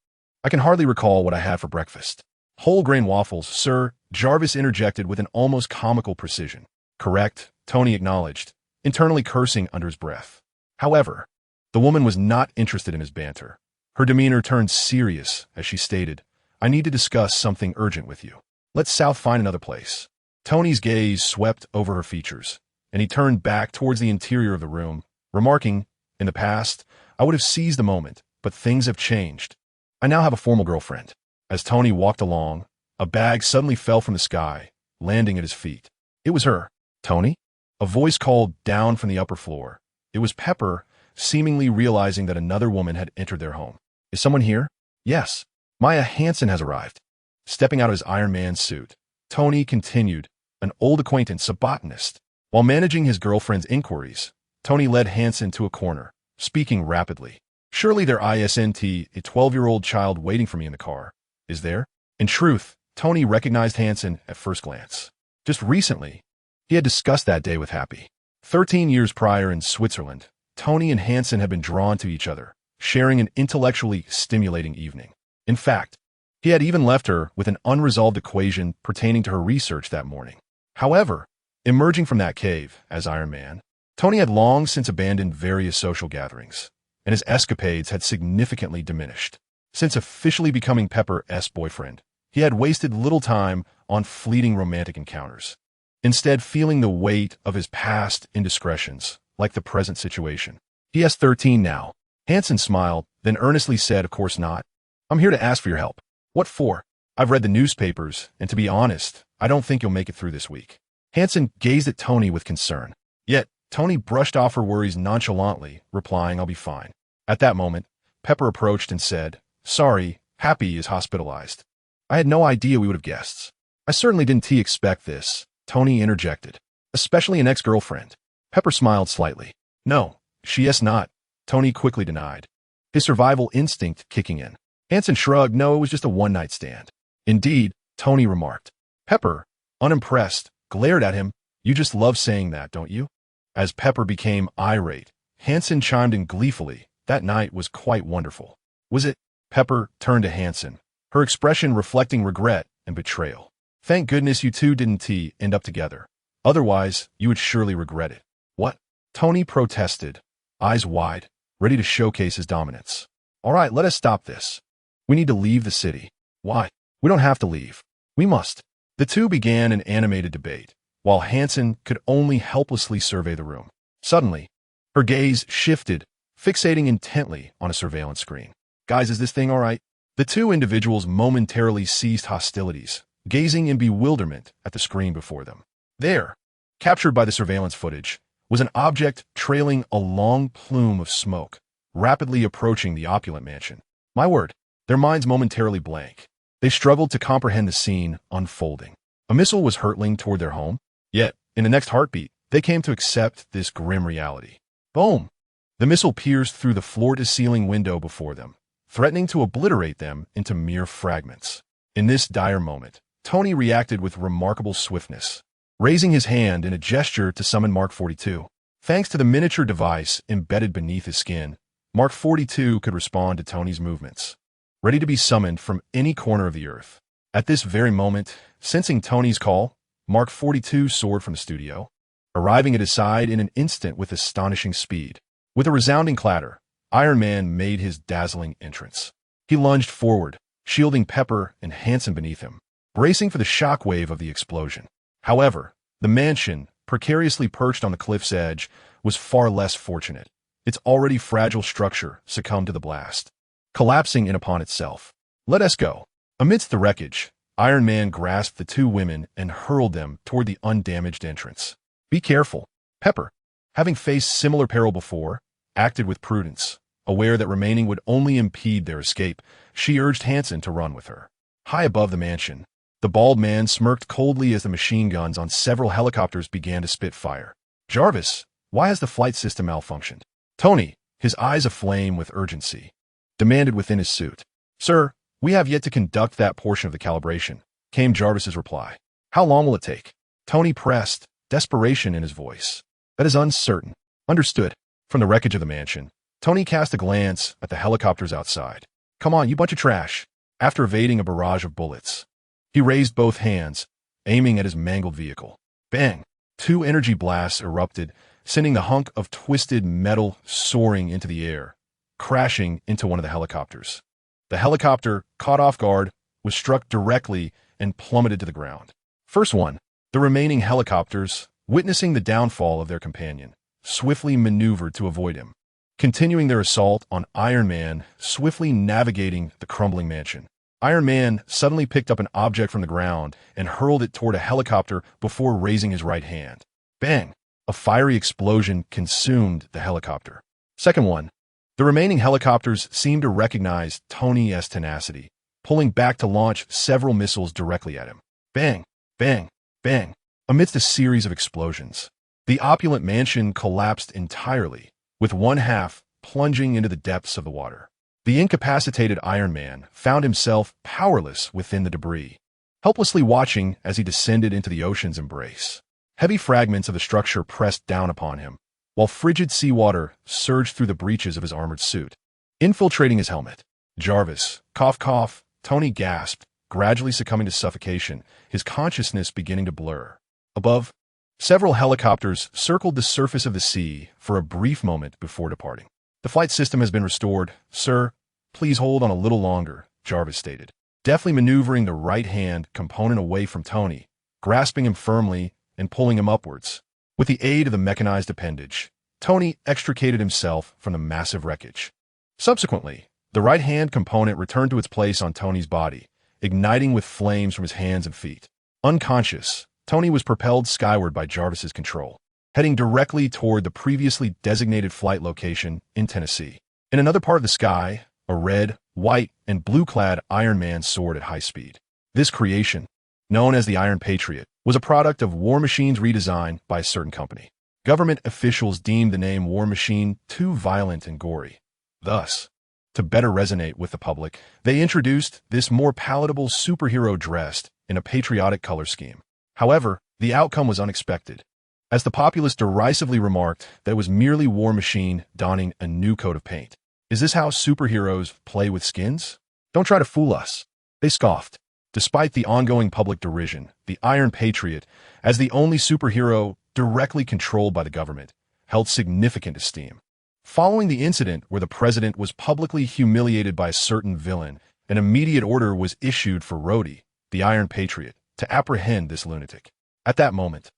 I can hardly recall what I had for breakfast. Whole grain waffles, sir, Jarvis interjected with an almost comical precision. Correct, Tony acknowledged, internally cursing under his breath. However, the woman was not interested in his banter. Her demeanor turned serious as she stated, I need to discuss something urgent with you. Let's find another place. Tony's gaze swept over her features, and he turned back towards the interior of the room, remarking, in the past, I would have seized the moment, but things have changed. I now have a formal girlfriend. As Tony walked along, a bag suddenly fell from the sky, landing at his feet. It was her. Tony? A voice called down from the upper floor. It was Pepper, seemingly realizing that another woman had entered their home. Is someone here? Yes. Maya Hansen has arrived. Stepping out of his Iron Man suit, Tony continued, an old acquaintance, a botanist. While managing his girlfriend's inquiries, Tony led Hansen to a corner, speaking rapidly. Surely there isn't a 12-year-old child waiting for me in the car. Is there? In truth, Tony recognized Hansen at first glance. Just recently, he had discussed that day with Happy. 13 years prior in Switzerland, Tony and Hansen had been drawn to each other, sharing an intellectually stimulating evening. In fact, he had even left her with an unresolved equation pertaining to her research that morning. However, emerging from that cave as Iron Man, Tony had long since abandoned various social gatherings, and his escapades had significantly diminished. Since officially becoming Pepper's boyfriend, he had wasted little time on fleeting romantic encounters, instead feeling the weight of his past indiscretions, like the present situation. He is 13 now. Hansen smiled, then earnestly said, of course not. I'm here to ask for your help. What for? I've read the newspapers, and to be honest, I don't think you'll make it through this week. Hansen gazed at Tony with concern. Yet, Tony brushed off her worries nonchalantly, replying, I'll be fine. At that moment, Pepper approached and said, Sorry, Happy is hospitalized. I had no idea we would have guests. I certainly didn't expect this, Tony interjected. Especially an ex-girlfriend. Pepper smiled slightly. No, she is not, Tony quickly denied, his survival instinct kicking in. Hansen shrugged. No, it was just a one-night stand. Indeed, Tony remarked. Pepper, unimpressed, glared at him. You just love saying that, don't you? As Pepper became irate, Hansen chimed in gleefully. That night was quite wonderful. Was it? Pepper turned to Hansen, her expression reflecting regret and betrayal. Thank goodness you two didn't end up together. Otherwise, you would surely regret it. What? Tony protested, eyes wide, ready to showcase his dominance. All right, let us stop this. We need to leave the city. Why? We don't have to leave. We must. The two began an animated debate, while Hansen could only helplessly survey the room. Suddenly, her gaze shifted, fixating intently on a surveillance screen. Guys, is this thing all right? The two individuals momentarily ceased hostilities, gazing in bewilderment at the screen before them. There, captured by the surveillance footage, was an object trailing a long plume of smoke, rapidly approaching the opulent mansion. My word, their minds momentarily blank. They struggled to comprehend the scene unfolding. A missile was hurtling toward their home, yet, in the next heartbeat, they came to accept this grim reality. Boom! The missile pierced through the floor-to-ceiling window before them, threatening to obliterate them into mere fragments. In this dire moment, Tony reacted with remarkable swiftness. raising his hand in a gesture to summon Mark 42. Thanks to the miniature device embedded beneath his skin, Mark 42 could respond to Tony's movements, ready to be summoned from any corner of the earth. At this very moment, sensing Tony's call, Mark 42 soared from the studio, arriving at his side in an instant with astonishing speed. With a resounding clatter, Iron Man made his dazzling entrance. He lunged forward, shielding Pepper and Hansen beneath him, bracing for the shockwave of the explosion. However, the mansion, precariously perched on the cliff's edge, was far less fortunate. Its already fragile structure succumbed to the blast, collapsing in upon itself. "Let us go." Amidst the wreckage, Iron Man grasped the two women and hurled them toward the undamaged entrance. "Be careful." Pepper, having faced similar peril before, acted with prudence. Aware that remaining would only impede their escape, she urged Hansen to run with her. High above the mansion, the bald man smirked coldly as the machine guns on several helicopters began to spit fire. "Jarvis, why has the flight system malfunctioned?" Tony, his eyes aflame with urgency, demanded within his suit. "Sir, we have yet to conduct that portion of the calibration," came Jarvis's reply. "How long will it take?" Tony pressed, desperation in his voice. "That is uncertain." "Understood." From the wreckage of the mansion, Tony cast a glance at the helicopters outside. "Come on, you bunch of trash." After evading a barrage of bullets, he raised both hands, aiming at his mangled vehicle. Bang! Two energy blasts erupted, sending the hunk of twisted metal soaring into the air, crashing into one of the helicopters. The helicopter, caught off guard, was struck directly and plummeted to the ground. First one, the remaining helicopters, witnessing the downfall of their companion, swiftly maneuvered to avoid him, continuing their assault on Iron Man, swiftly navigating the crumbling mansion. Iron Man suddenly picked up an object from the ground and hurled it toward a helicopter before raising his right hand. Bang! A fiery explosion consumed the helicopter. Second one, the remaining helicopters seemed to recognize Tony's tenacity, pulling back to launch several missiles directly at him. Bang! Bang! Bang! Amidst a series of explosions, the opulent mansion collapsed entirely, with one half plunging into the depths of the water. The incapacitated Iron Man found himself powerless within the debris, helplessly watching as he descended into the ocean's embrace. Heavy fragments of the structure pressed down upon him, while frigid seawater surged through the breaches of his armored suit, infiltrating his helmet. "Jarvis, cough cough," Tony gasped, gradually succumbing to suffocation, his consciousness beginning to blur. Above, several helicopters circled the surface of the sea for a brief moment before departing. "The flight system has been restored, sir. Please hold on a little longer," Jarvis stated, deftly maneuvering the right-hand component away from Tony, grasping him firmly and pulling him upwards. With the aid of the mechanized appendage, Tony extricated himself from the massive wreckage. Subsequently, the right-hand component returned to its place on Tony's body, igniting with flames from his hands and feet. Unconscious, Tony was propelled skyward by Jarvis's control, heading directly toward the previously designated flight location in Tennessee. In another part of the sky, a red, white, and blue-clad Iron Man soared at high speed. This creation, known as the Iron Patriot, was a product of War Machine's redesign by a certain company. Government officials deemed the name War Machine too violent and gory. Thus, to better resonate with the public, they introduced this more palatable superhero dressed in a patriotic color scheme. However, the outcome was unexpected, as the populace derisively remarked that it was merely War Machine donning a new coat of paint. "Is this how superheroes play with skins? Don't try to fool us," they scoffed. Despite the ongoing public derision, the Iron Patriot, as the only superhero directly controlled by the government, held significant esteem. Following the incident where the president was publicly humiliated by a certain villain, an immediate order was issued for Rhodey, the Iron Patriot, to apprehend this lunatic. At that moment,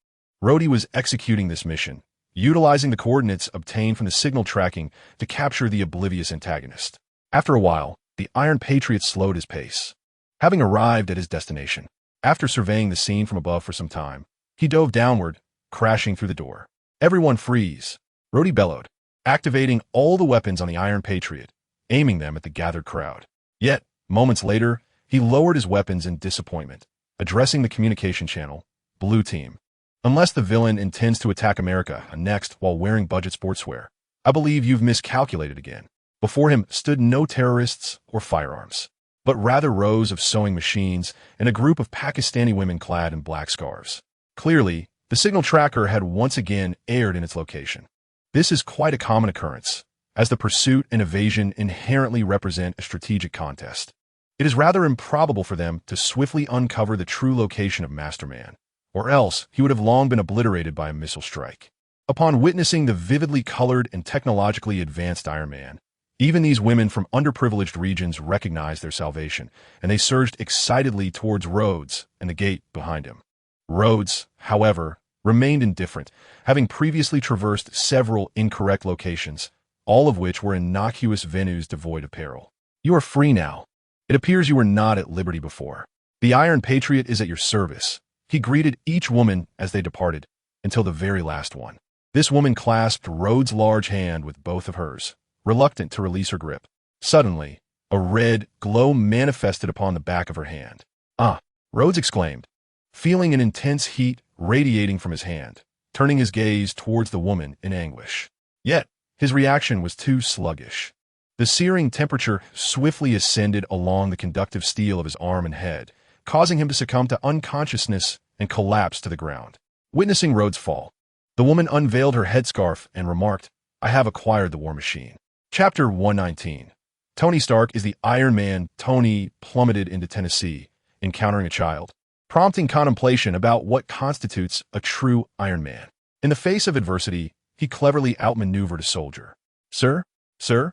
Rhodey was executing this mission, utilizing the coordinates obtained from the signal tracking to capture the oblivious antagonist. After a while, the Iron Patriot slowed his pace. Having arrived at his destination, after surveying the scene from above for some time, he dove downward, crashing through the door. "Everyone freeze," Rhodey bellowed, activating all the weapons on the Iron Patriot, aiming them at the gathered crowd. Yet, moments later, he lowered his weapons in disappointment, addressing the communication channel, "Blue Team. Unless the villain intends to attack America next while wearing budget sportswear, I believe you've miscalculated again." Before him stood no terrorists or firearms, but rather rows of sewing machines and a group of Pakistani women clad in black scarves. Clearly, The signal tracker had once again erred in its location. This is quite a common occurrence, as the pursuit and evasion inherently represent a strategic contest. It is rather improbable for them to swiftly uncover the true location of Masterman, or else he would have long been obliterated by a missile strike. Upon witnessing the vividly colored and technologically advanced Iron Man, even these women from underprivileged regions recognized their salvation, and they surged excitedly towards Rhodes and the gate behind him. Rhodes, however, remained indifferent, having previously traversed several incorrect locations, all of which were innocuous venues devoid of peril. You are free now. It appears you were not at liberty before. The Iron Patriot is at your service. He greeted each woman as they departed, until the very last one. This woman clasped Rhodes' large hand with both of hers, reluctant to release her grip. Suddenly, a red glow manifested upon the back of her hand. "Ah!" Rhodes exclaimed, feeling an intense heat radiating from his hand, turning his gaze towards the woman in anguish. Yet, his reaction was too sluggish. The searing temperature swiftly ascended along the conductive steel of his arm and head, causing him to succumb to unconsciousness and collapse to the ground. Witnessing Rhodes' fall, the woman unveiled her headscarf and remarked, "I have acquired the war machine." Chapter 119. Tony Stark is the Iron Man. Tony plummeted into Tennessee, encountering a child, prompting contemplation about what constitutes a true Iron Man. In the face of adversity, he cleverly outmaneuvered a soldier. "Sir? Sir?"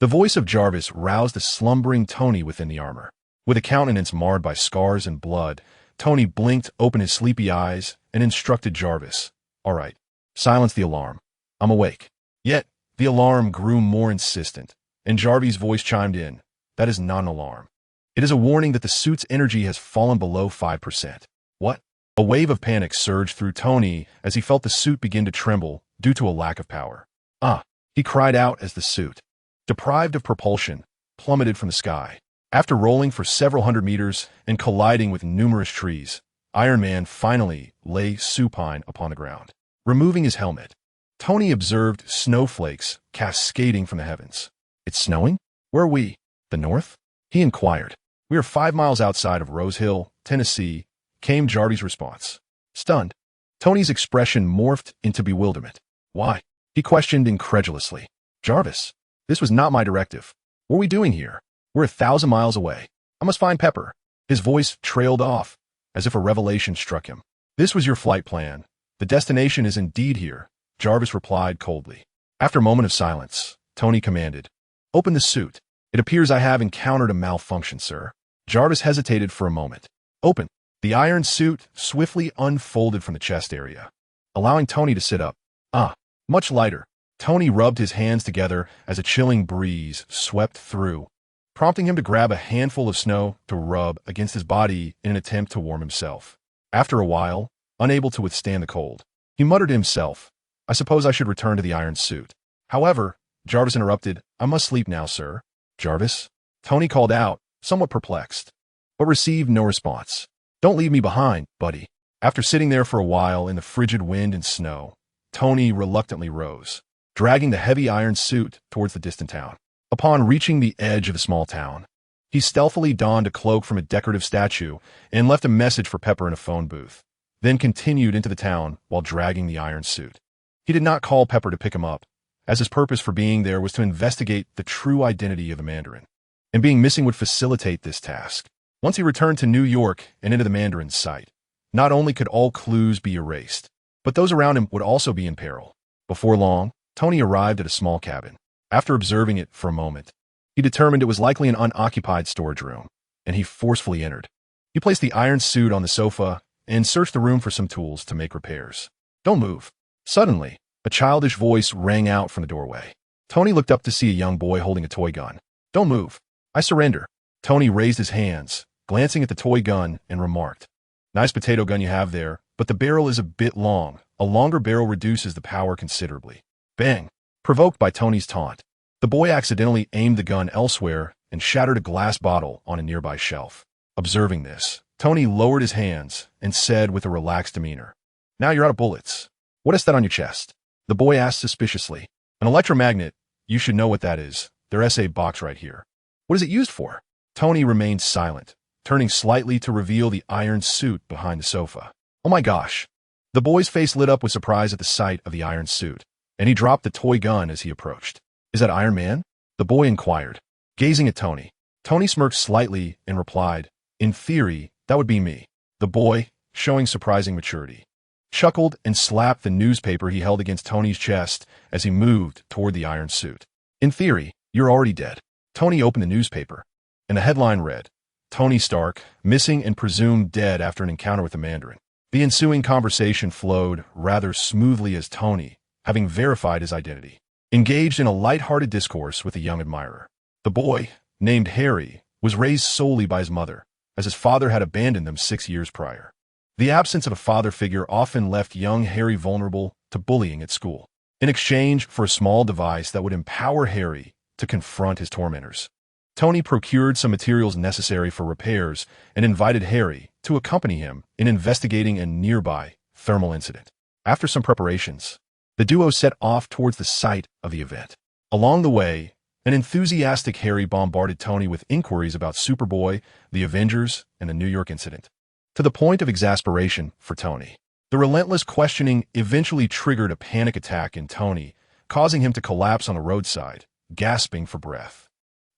The voice of Jarvis roused the slumbering Tony within the armor. With a countenance marred by scars and blood, Tony blinked open his sleepy eyes and instructed Jarvis, "All right, silence the alarm. I'm awake." Yet, the alarm grew more insistent, and Jarvis' voice chimed in, "That is not an alarm. It is a warning that the suit's energy has fallen below 5%. "What?" A wave of panic surged through Tony as he felt the suit begin to tremble due to a lack of power. "Ah!" he cried out as the suit, deprived of propulsion, plummeted from the sky. After rolling for several hundred meters and colliding with numerous trees, Iron Man finally lay supine upon the ground. Removing his helmet, Tony observed snowflakes cascading from the heavens. "It's snowing? Where are we? The north?" he inquired. "We are 5 miles outside of Rose Hill, Tennessee," came Jarvis' response. Stunned, Tony's expression morphed into bewilderment. "Why?" he questioned incredulously. "Jarvis, this was not my directive. What are we doing here? We're 1,000 miles away. I must find Pepper." His voice trailed off, as if a revelation struck him. "This was your flight plan. The destination is indeed here," Jarvis replied coldly. After a moment of silence, Tony commanded, "Open the suit. It appears I have encountered a malfunction, sir." Jarvis hesitated for a moment. "Open." The iron suit swiftly unfolded from the chest area, allowing Tony to sit up. "Ah, much lighter." Tony rubbed his hands together as a chilling breeze swept through, prompting him to grab a handful of snow to rub against his body in an attempt to warm himself. After a while, unable to withstand the cold, he muttered to himself, "I suppose I should return to the iron suit." However, Jarvis interrupted, "I must sleep now, sir." "Jarvis?" Tony called out, somewhat perplexed, but received no response. "Don't leave me behind, buddy." After sitting there for a while in the frigid wind and snow, Tony reluctantly rose, dragging the heavy iron suit towards the distant town. Upon reaching the edge of the small town, he stealthily donned a cloak from a decorative statue and left a message for Pepper in a phone booth, then continued into the town while dragging the iron suit. He did not call Pepper to pick him up, as his purpose for being there was to investigate the true identity of the Mandarin, and being missing would facilitate this task. Once he returned to New York and into the Mandarin's sight, not only could all clues be erased, but those around him would also be in peril. Before long, Tony arrived at a small cabin. After observing it for a moment, he determined it was likely an unoccupied storage room, and he forcefully entered. He placed the iron suit on the sofa and searched the room for some tools to make repairs. "Don't move." Suddenly, a childish voice rang out from the doorway. Tony looked up to see a young boy holding a toy gun. "Don't move. I surrender." Tony raised his hands, glancing at the toy gun, and remarked, "Nice potato gun you have there, but the barrel is a bit long. A longer barrel reduces the power considerably." Bang! Provoked by Tony's taunt, the boy accidentally aimed the gun elsewhere and shattered a glass bottle on a nearby shelf. Observing this, Tony lowered his hands and said with a relaxed demeanor, "Now you're out of bullets. What is that on your chest?" The boy asked suspiciously. "An electromagnet. You should know what that is. Their SA box right here." "What is it used for?" Tony remained silent, turning slightly to reveal the iron suit behind the sofa. "Oh my gosh. The boy's face lit up with surprise at the sight of the iron suit, and he dropped the toy gun as he approached. "Is that Iron Man?" the boy inquired, gazing at Tony. Tony smirked slightly and replied, "In theory, that would be me." The boy, showing surprising maturity, chuckled and slapped the newspaper he held against Tony's chest as he moved toward the iron suit. "In theory, you're already dead." Tony opened the newspaper, and the headline read, "Tony Stark, missing and presumed dead after an encounter with the Mandarin." The ensuing conversation flowed rather smoothly as Tony, having verified his identity, engaged in a light-hearted discourse with a young admirer. The boy, named Harry, was raised solely by his mother, as his father had abandoned them 6 years prior. The absence of a father figure often left young Harry vulnerable to bullying at school. In exchange for a small device that would empower Harry to confront his tormentors, Tony procured some materials necessary for repairs and invited Harry to accompany him in investigating a nearby thermal incident. After some preparations, the duo set off towards the site of the event. Along the way, an enthusiastic Harry bombarded Tony with inquiries about Superboy, the Avengers, and the New York incident, to the point of exasperation for Tony. The relentless questioning eventually triggered a panic attack in Tony, causing him to collapse on the roadside, gasping for breath.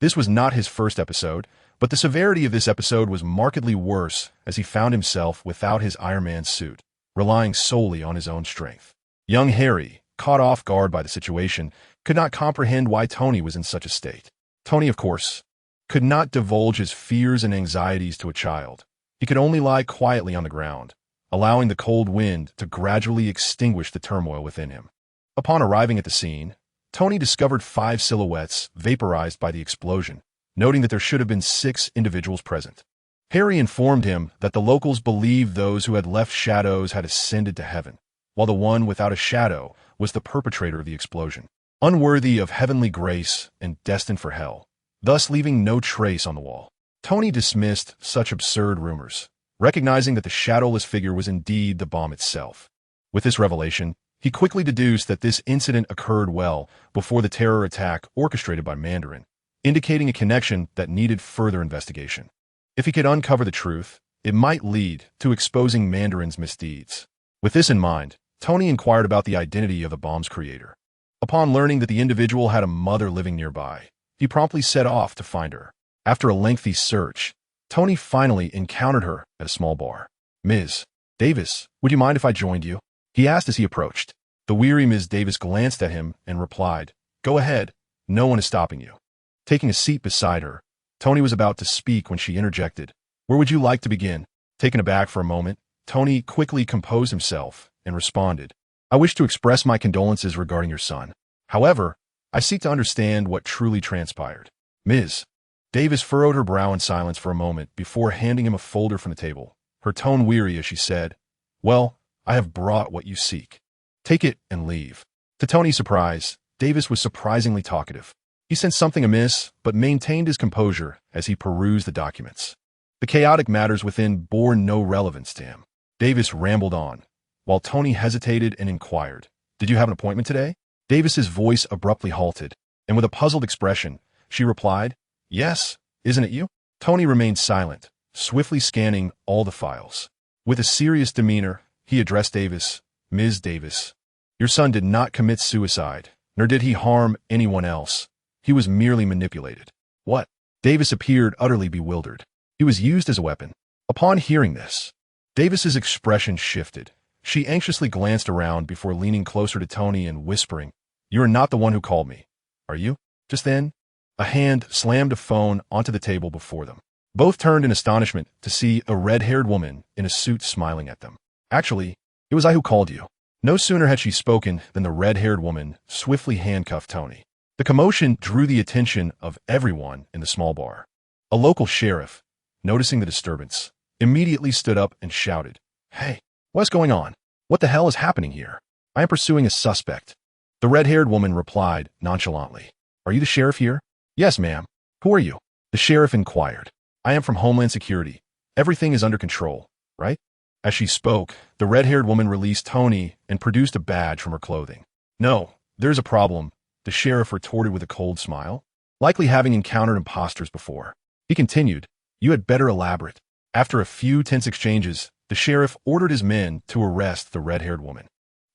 This was not his first episode, but the severity of this episode was markedly worse as he found himself without his Iron Man suit, relying solely on his own strength. Young Harry, caught off guard by the situation, could not comprehend why Tony was in such a state. Tony, of course, could not divulge his fears and anxieties to a child. He could only lie quietly on the ground, allowing the cold wind to gradually extinguish the turmoil within him. Upon arriving at the scene, Tony discovered 5 silhouettes vaporized by the explosion, noting that there should have been 6 individuals present. Harry informed him that the locals believed those who had left shadows had ascended to heaven, while the one without a shadow was the perpetrator of the explosion, unworthy of heavenly grace and destined for hell, thus leaving no trace on the wall. Tony dismissed such absurd rumors, recognizing that the shadowless figure was indeed the bomb itself. With this revelation, he quickly deduced that this incident occurred well before the terror attack orchestrated by Mandarin, indicating a connection that needed further investigation. If he could uncover the truth, it might lead to exposing Mandarin's misdeeds. With this in mind, Tony inquired about the identity of the bomb's creator. Upon learning that the individual had a mother living nearby, he promptly set off to find her. After a lengthy search, Tony finally encountered her at a small bar. "Ms. Davis, would you mind if I joined you?" he asked as he approached. The weary Ms. Davis glanced at him and replied, "Go ahead, no one is stopping you." Taking a seat beside her, Tony was about to speak when she interjected, "Where would you like to begin?" Taken aback for a moment, Tony quickly composed himself and responded, "I wish to express my condolences regarding your son. However, I seek to understand what truly transpired." Ms. Davis furrowed her brow in silence for a moment before handing him a folder from the table, her tone weary as she said, "Well, I have brought what you seek. Take it and leave." To Tony's surprise, Davis was surprisingly talkative. He sensed something amiss, but maintained his composure as he perused the documents. The chaotic matters within bore no relevance to him. Davis rambled on, while Tony hesitated and inquired, "Did you have an appointment today?" Davis's voice abruptly halted, and with a puzzled expression, she replied, "Yes, isn't it you?" Tony remained silent, swiftly scanning all the files. With a serious demeanor, he addressed Davis, "Ms. Davis, your son did not commit suicide, nor did he harm anyone else. He was merely manipulated." "What?" Davis appeared utterly bewildered. "He was used as a weapon." Upon hearing this, Davis's expression shifted. She anxiously glanced around before leaning closer to Tony and whispering, "You are not the one who called me, are you?" Just then, a hand slammed a phone onto the table before them. Both turned in astonishment to see a red-haired woman in a suit smiling at them. "Actually, it was I who called you." No sooner had she spoken than the red-haired woman swiftly handcuffed Tony. The commotion drew the attention of everyone in the small bar. A local sheriff, noticing the disturbance, immediately stood up and shouted, "Hey, what's going on? What the hell is happening here? I am pursuing a suspect." The red-haired woman replied nonchalantly, "Are you the sheriff here?" "Yes, ma'am." "Who are you?" the sheriff inquired. "I am from Homeland Security. Everything is under control, right?" As she spoke, the red-haired woman released Tony and produced a badge from her clothing. "No, there's a problem," the sheriff retorted with a cold smile, likely having encountered imposters before. He continued, "You had better elaborate." After a few tense exchanges, the sheriff ordered his men to arrest the red-haired woman.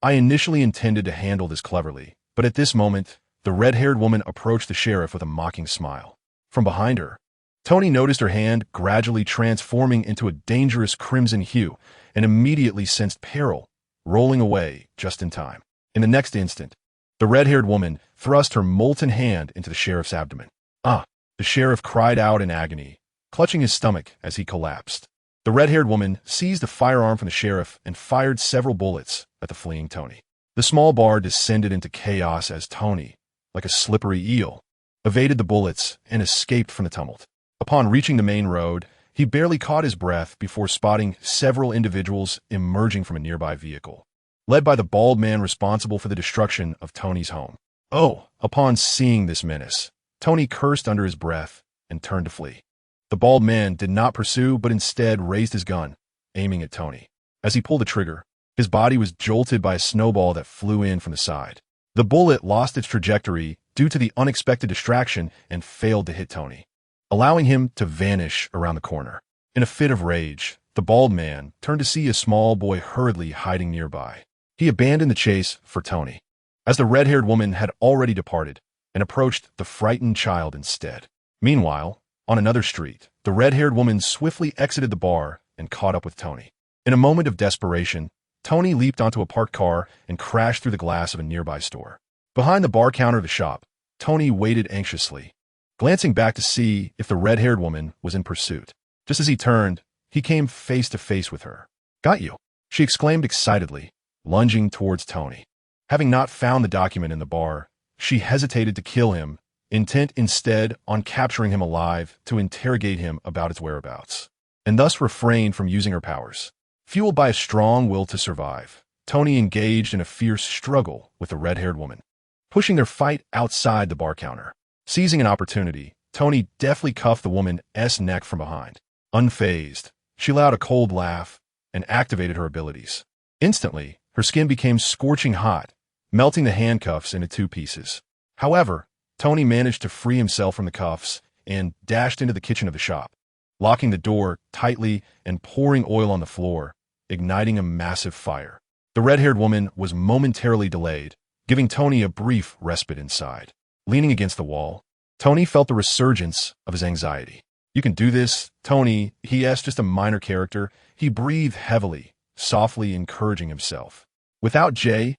I initially intended to handle this cleverly, but at this moment, the red-haired woman approached the sheriff with a mocking smile. From behind her, Tony noticed her hand gradually transforming into a dangerous crimson hue and immediately sensed peril, rolling away just in time. In the next instant, the red-haired woman thrust her molten hand into the sheriff's abdomen. Ah! The sheriff cried out in agony, clutching his stomach as he collapsed. The red-haired woman seized a firearm from the sheriff and fired several bullets at the fleeing Tony. The small bar descended into chaos as Tony, like a slippery eel, evaded the bullets and escaped from the tumult. Upon reaching the main road, he barely caught his breath before spotting several individuals emerging from a nearby vehicle, led by the bald man responsible for the destruction of Tony's home. Oh! Upon seeing this menace, Tony cursed under his breath and turned to flee. The bald man did not pursue, but instead raised his gun, aiming at Tony. As he pulled the trigger, his body was jolted by a snowball that flew in from the side. The bullet lost its trajectory due to the unexpected distraction and failed to hit Tony, allowing him to vanish around the corner. In a fit of rage, the bald man turned to see a small boy hurriedly hiding nearby. He abandoned the chase for Tony, as the red-haired woman had already departed, and approached the frightened child instead. Meanwhile, on another street, the red-haired woman swiftly exited the bar and caught up with Tony. In a moment of desperation, Tony leaped onto a parked car and crashed through the glass of a nearby store. Behind the bar counter of the shop, Tony waited anxiously, glancing back to see if the red-haired woman was in pursuit. Just as he turned, he came face to face with her. "Got you," she exclaimed excitedly, lunging towards Tony. Having not found the document in the bar, she hesitated to kill him, intent instead on capturing him alive to interrogate him about its whereabouts, and thus refrained from using her powers. Fueled by a strong will to survive, Tony engaged in a fierce struggle with the red-haired woman, pushing their fight outside the bar counter. Seizing an opportunity, Tony deftly cuffed the woman's neck from behind. Unfazed, she allowed a cold laugh and activated her abilities. Instantly, her skin became scorching hot, melting the handcuffs into two pieces. However, Tony managed to free himself from the cuffs and dashed into the kitchen of the shop, locking the door tightly and pouring oil on the floor, igniting a massive fire. The red-haired woman was momentarily delayed, giving Tony a brief respite inside. Leaning against the wall, Tony felt the resurgence of his anxiety. "You can do this, Tony," he*s just a minor character. He breathed heavily, softly encouraging himself. Without Jarvis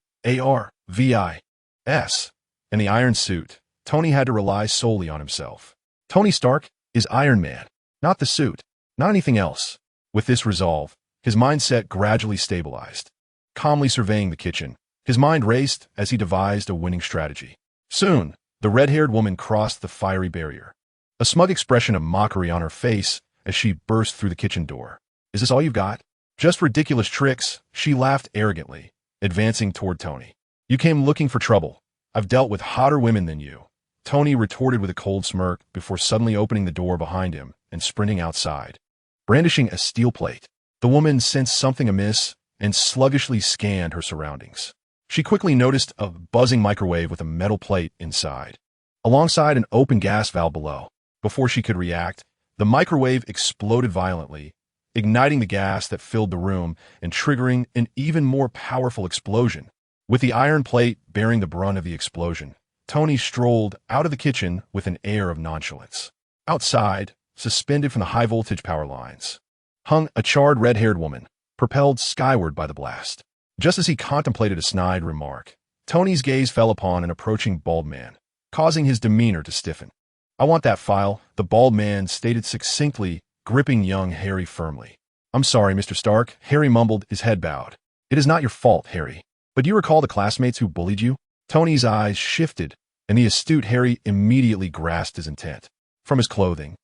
and the iron suit, Tony had to rely solely on himself. Tony Stark is Iron Man, not the suit, not anything else. With this resolve, his mindset gradually stabilized. Calmly surveying the kitchen, his mind raced as he devised a winning strategy. Soon, the red-haired woman crossed the fiery barrier, a smug expression of mockery on her face as she burst through the kitchen door. "Is this all you've got? Just ridiculous tricks," she laughed arrogantly, advancing toward Tony. "You came looking for trouble. I've dealt with hotter women than you," Tony retorted with a cold smirk before suddenly opening the door behind him and sprinting outside, brandishing a steel plate. The woman sensed something amiss and sluggishly scanned her surroundings. She quickly noticed a buzzing microwave with a metal plate inside, alongside an open gas valve below. Before she could react, the microwave exploded violently, igniting the gas that filled the room and triggering an even more powerful explosion. With the iron plate bearing the brunt of the explosion, Tony strolled out of the kitchen with an air of nonchalance. Outside, suspended from the high-voltage power lines, hung a charred red-haired woman, propelled skyward by the blast. Just as he contemplated a snide remark, Tony's gaze fell upon an approaching bald man, causing his demeanor to stiffen. "I want that file," the bald man stated succinctly, gripping young Harry firmly. "I'm sorry, Mr. Stark," Harry mumbled, his head bowed. "It is not your fault, Harry. But do you recall the classmates who bullied you?" Tony's eyes shifted, and the astute Harry immediately grasped his intent. From his clothing,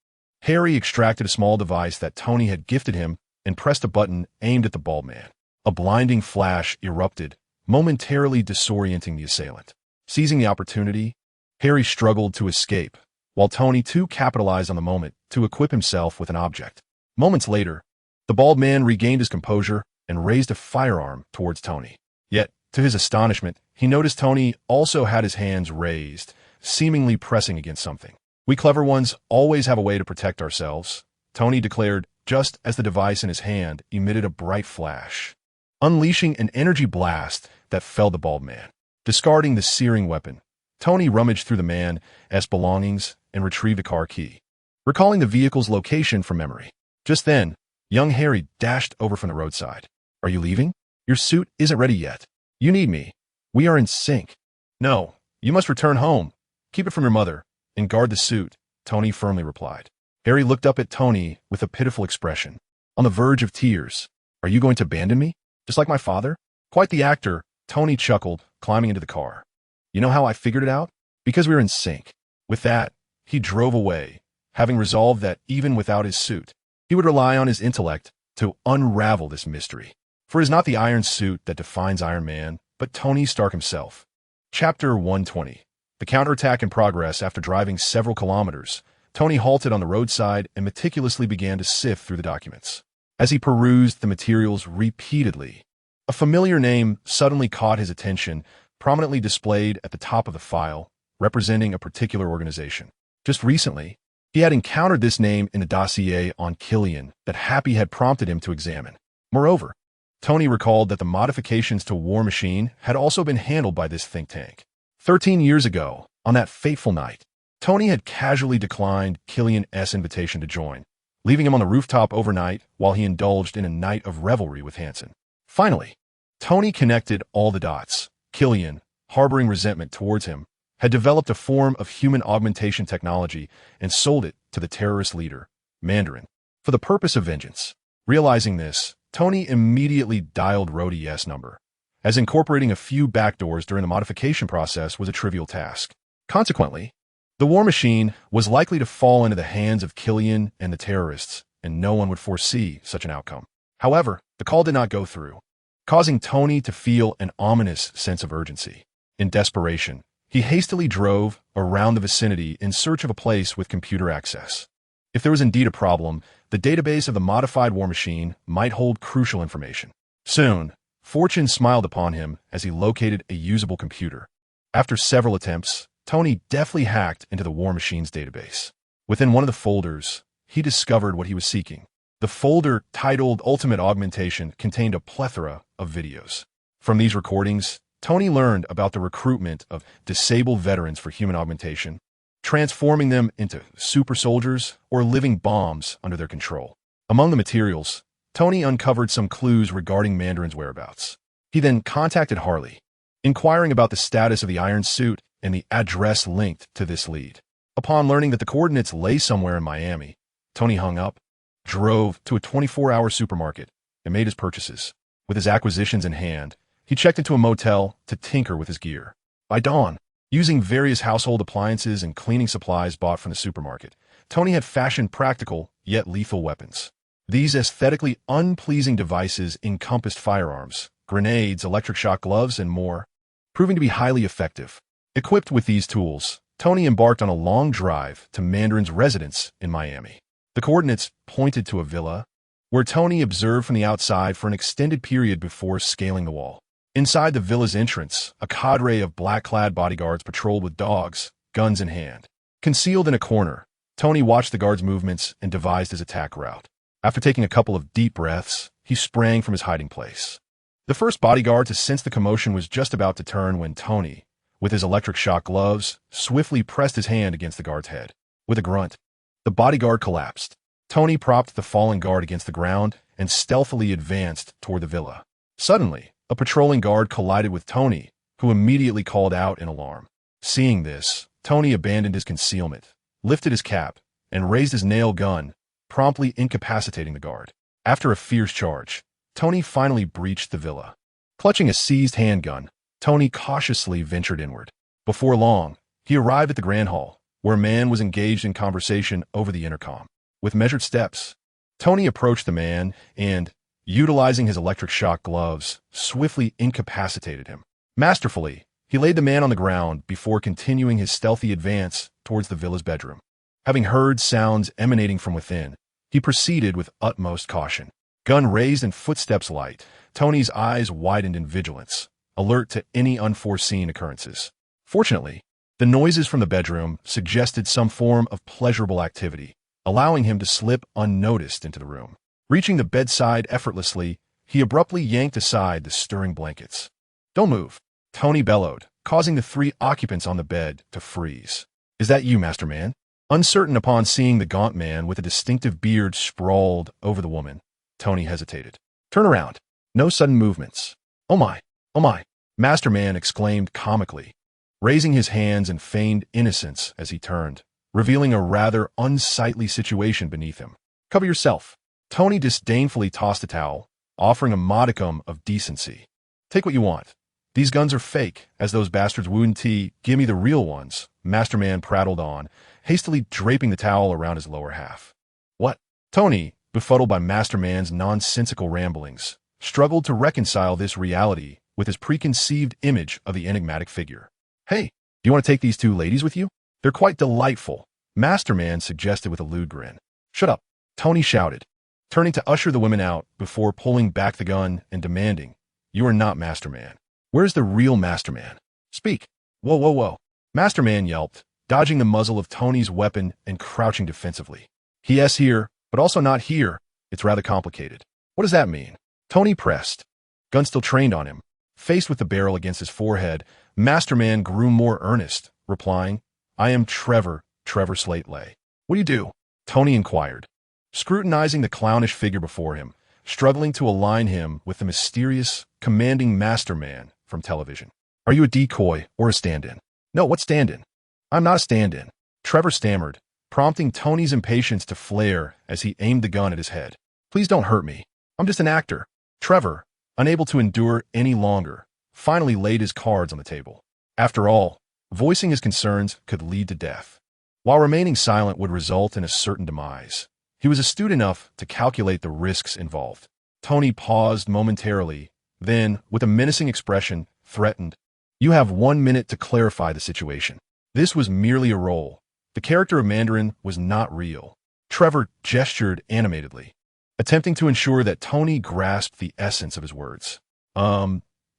Harry extracted a small device that Tony had gifted him and pressed a button aimed at the bald man. A blinding flash erupted, momentarily disorienting the assailant. Seizing the opportunity, Harry struggled to escape, while Tony too capitalized on the moment to equip himself with an object. Moments later, the bald man regained his composure and raised a firearm towards Tony. Yet, to his astonishment, he noticed Tony also had his hands raised, seemingly pressing against something. "We clever ones always have a way to protect ourselves," Tony declared just as the device in his hand emitted a bright flash, unleashing an energy blast that felled the bald man. Discarding the searing weapon, Tony rummaged through the man's belongings and retrieved a car key, recalling the vehicle's location from memory. Just then, young Harry dashed over from the roadside. "Are you leaving? Your suit isn't ready yet. You need me. We are in sync." "No, you must return home. Keep it from your mother, and guard the suit," Tony firmly replied. Harry looked up at Tony with a pitiful expression, on the verge of tears. "Are you going to abandon me, just like my father?" Quite the actor, Tony chuckled, climbing into the car. "You know how I figured it out? Because we were in sync." With that, he drove away, having resolved that even without his suit, he would rely on his intellect to unravel this mystery. For it is not the iron suit that defines Iron Man, but Tony Stark himself. Chapter 120. The counterattack in progress. After driving several kilometers, Tony halted on the roadside and meticulously began to sift through the documents. As he perused the materials repeatedly, a familiar name suddenly caught his attention, prominently displayed at the top of the file, representing a particular organization. Just recently, he had encountered this name in a dossier on Killian that Happy had prompted him to examine. Moreover, Tony recalled that the modifications to War Machine had also been handled by this think tank. 13 years ago, on that fateful night, Tony had casually declined Killian's invitation to join, leaving him on the rooftop overnight while he indulged in a night of revelry with Hansen. Finally, Tony connected all the dots. Killian, harboring resentment towards him, had developed a form of human augmentation technology and sold it to the terrorist leader, Mandarin, for the purpose of vengeance. Realizing this, Tony immediately dialed Rhodey's number, as incorporating a few backdoors during the modification process was a trivial task. Consequently, the War Machine was likely to fall into the hands of Killian and the terrorists, and no one would foresee such an outcome. However, the call did not go through, causing Tony to feel an ominous sense of urgency. In desperation, he hastily drove around the vicinity in search of a place with computer access. If there was indeed a problem, the database of the modified War Machine might hold crucial information. Soon, fortune smiled upon him as he located a usable computer. After several attempts, Tony deftly hacked into the War Machine's database. Within one of the folders, he discovered what he was seeking. The folder titled Ultimate Augmentation contained a plethora of videos. From these recordings, Tony learned about the recruitment of disabled veterans for human augmentation, transforming them into super soldiers or living bombs under their control. Among the materials, Tony uncovered some clues regarding Mandarin's whereabouts. He then contacted Harley, inquiring about the status of the iron suit and the address linked to this lead. Upon learning that the coordinates lay somewhere in Miami, Tony hung up, drove to a 24-hour supermarket, and made his purchases. With his acquisitions in hand, he checked into a motel to tinker with his gear. By dawn, using various household appliances and cleaning supplies bought from the supermarket, Tony had fashioned practical yet lethal weapons. These aesthetically unpleasing devices encompassed firearms, grenades, electric shock gloves, and more, proving to be highly effective. Equipped with these tools, Tony embarked on a long drive to Mandarin's residence in Miami. The coordinates pointed to a villa, where Tony observed from the outside for an extended period before scaling the wall. Inside the villa's entrance, a cadre of black-clad bodyguards patrolled with dogs, guns in hand. Concealed in a corner, Tony watched the guards' movements and devised his attack route. After taking a couple of deep breaths, he sprang from his hiding place. The first bodyguard to sense the commotion was just about to turn when Tony, with his electric shock gloves, swiftly pressed his hand against the guard's head. With a grunt, the bodyguard collapsed. Tony propped the fallen guard against the ground and stealthily advanced toward the villa. Suddenly, a patrolling guard collided with Tony, who immediately called out in alarm. Seeing this, Tony abandoned his concealment, lifted his cap, and raised his nail gun, promptly incapacitating the guard. After a fierce charge, Tony finally breached the villa. Clutching a seized handgun, Tony cautiously ventured inward. Before long, he arrived at the Grand Hall, where a man was engaged in conversation over the intercom. With measured steps, Tony approached the man and, utilizing his electric shock gloves, swiftly incapacitated him. Masterfully, he laid the man on the ground before continuing his stealthy advance towards the villa's bedroom. Having heard sounds emanating from within, he proceeded with utmost caution. Gun raised and footsteps light, Tony's eyes widened in vigilance, alert to any unforeseen occurrences. Fortunately, the noises from the bedroom suggested some form of pleasurable activity. allowing him to slip unnoticed into the room. Reaching the bedside effortlessly, he abruptly yanked aside the stirring blankets. "Don't move," Tony bellowed, causing the 3 occupants on the bed to freeze. "Is that you, Master Man?" Uncertain upon seeing the gaunt man with a distinctive beard sprawled over the woman, Tony hesitated. "Turn around. No sudden movements." "Oh my, oh my," Master Man exclaimed comically, raising his hands in feigned innocence as he turned, revealing a rather unsightly situation beneath him. "Cover yourself." Tony disdainfully tossed a towel, offering a modicum of decency. "Take what you want. These guns are fake, as those bastards Lin Qi. Give me the real ones," Master Man prattled on, hastily draping the towel around his lower half. "What?" Tony, befuddled by Master Man's nonsensical ramblings, struggled to reconcile this reality with his preconceived image of the enigmatic figure. "Hey, do you want to take these 2 ladies with you? They're quite delightful," Master Man suggested with a lewd grin. "Shut up," Tony shouted, turning to usher the women out before pulling back the gun and demanding, "You are not Master Man. Where's the real Master Man? Speak." "Whoa, whoa, whoa," Master Man yelped, dodging the muzzle of Tony's weapon and crouching defensively. "Yes, here, but also not here. It's rather complicated." "What does that mean?" Tony pressed, gun still trained on him. Faced with the barrel against his forehead, Master Man grew more earnest, replying, "I am Trevor Slateley." "What do you do?" Tony inquired, scrutinizing the clownish figure before him, struggling to align him with the mysterious, commanding Master Man from television. "Are you a decoy or a stand-in?" "No, what stand-in?" "I'm not a stand-in," Trevor stammered, prompting Tony's impatience to flare as he aimed the gun at his head. "Please don't hurt me. I'm just an actor." Trevor, unable to endure any longer, finally laid his cards on the table. After all, voicing his concerns could lead to death, while remaining silent would result in a certain demise. He was astute enough to calculate the risks involved. Tony paused momentarily, then, with a menacing expression, threatened, "You have 1 minute to clarify the situation." This was merely a role. The character of Mandarin was not real. Trevor gestured animatedly, attempting to ensure that Tony grasped the essence of his words.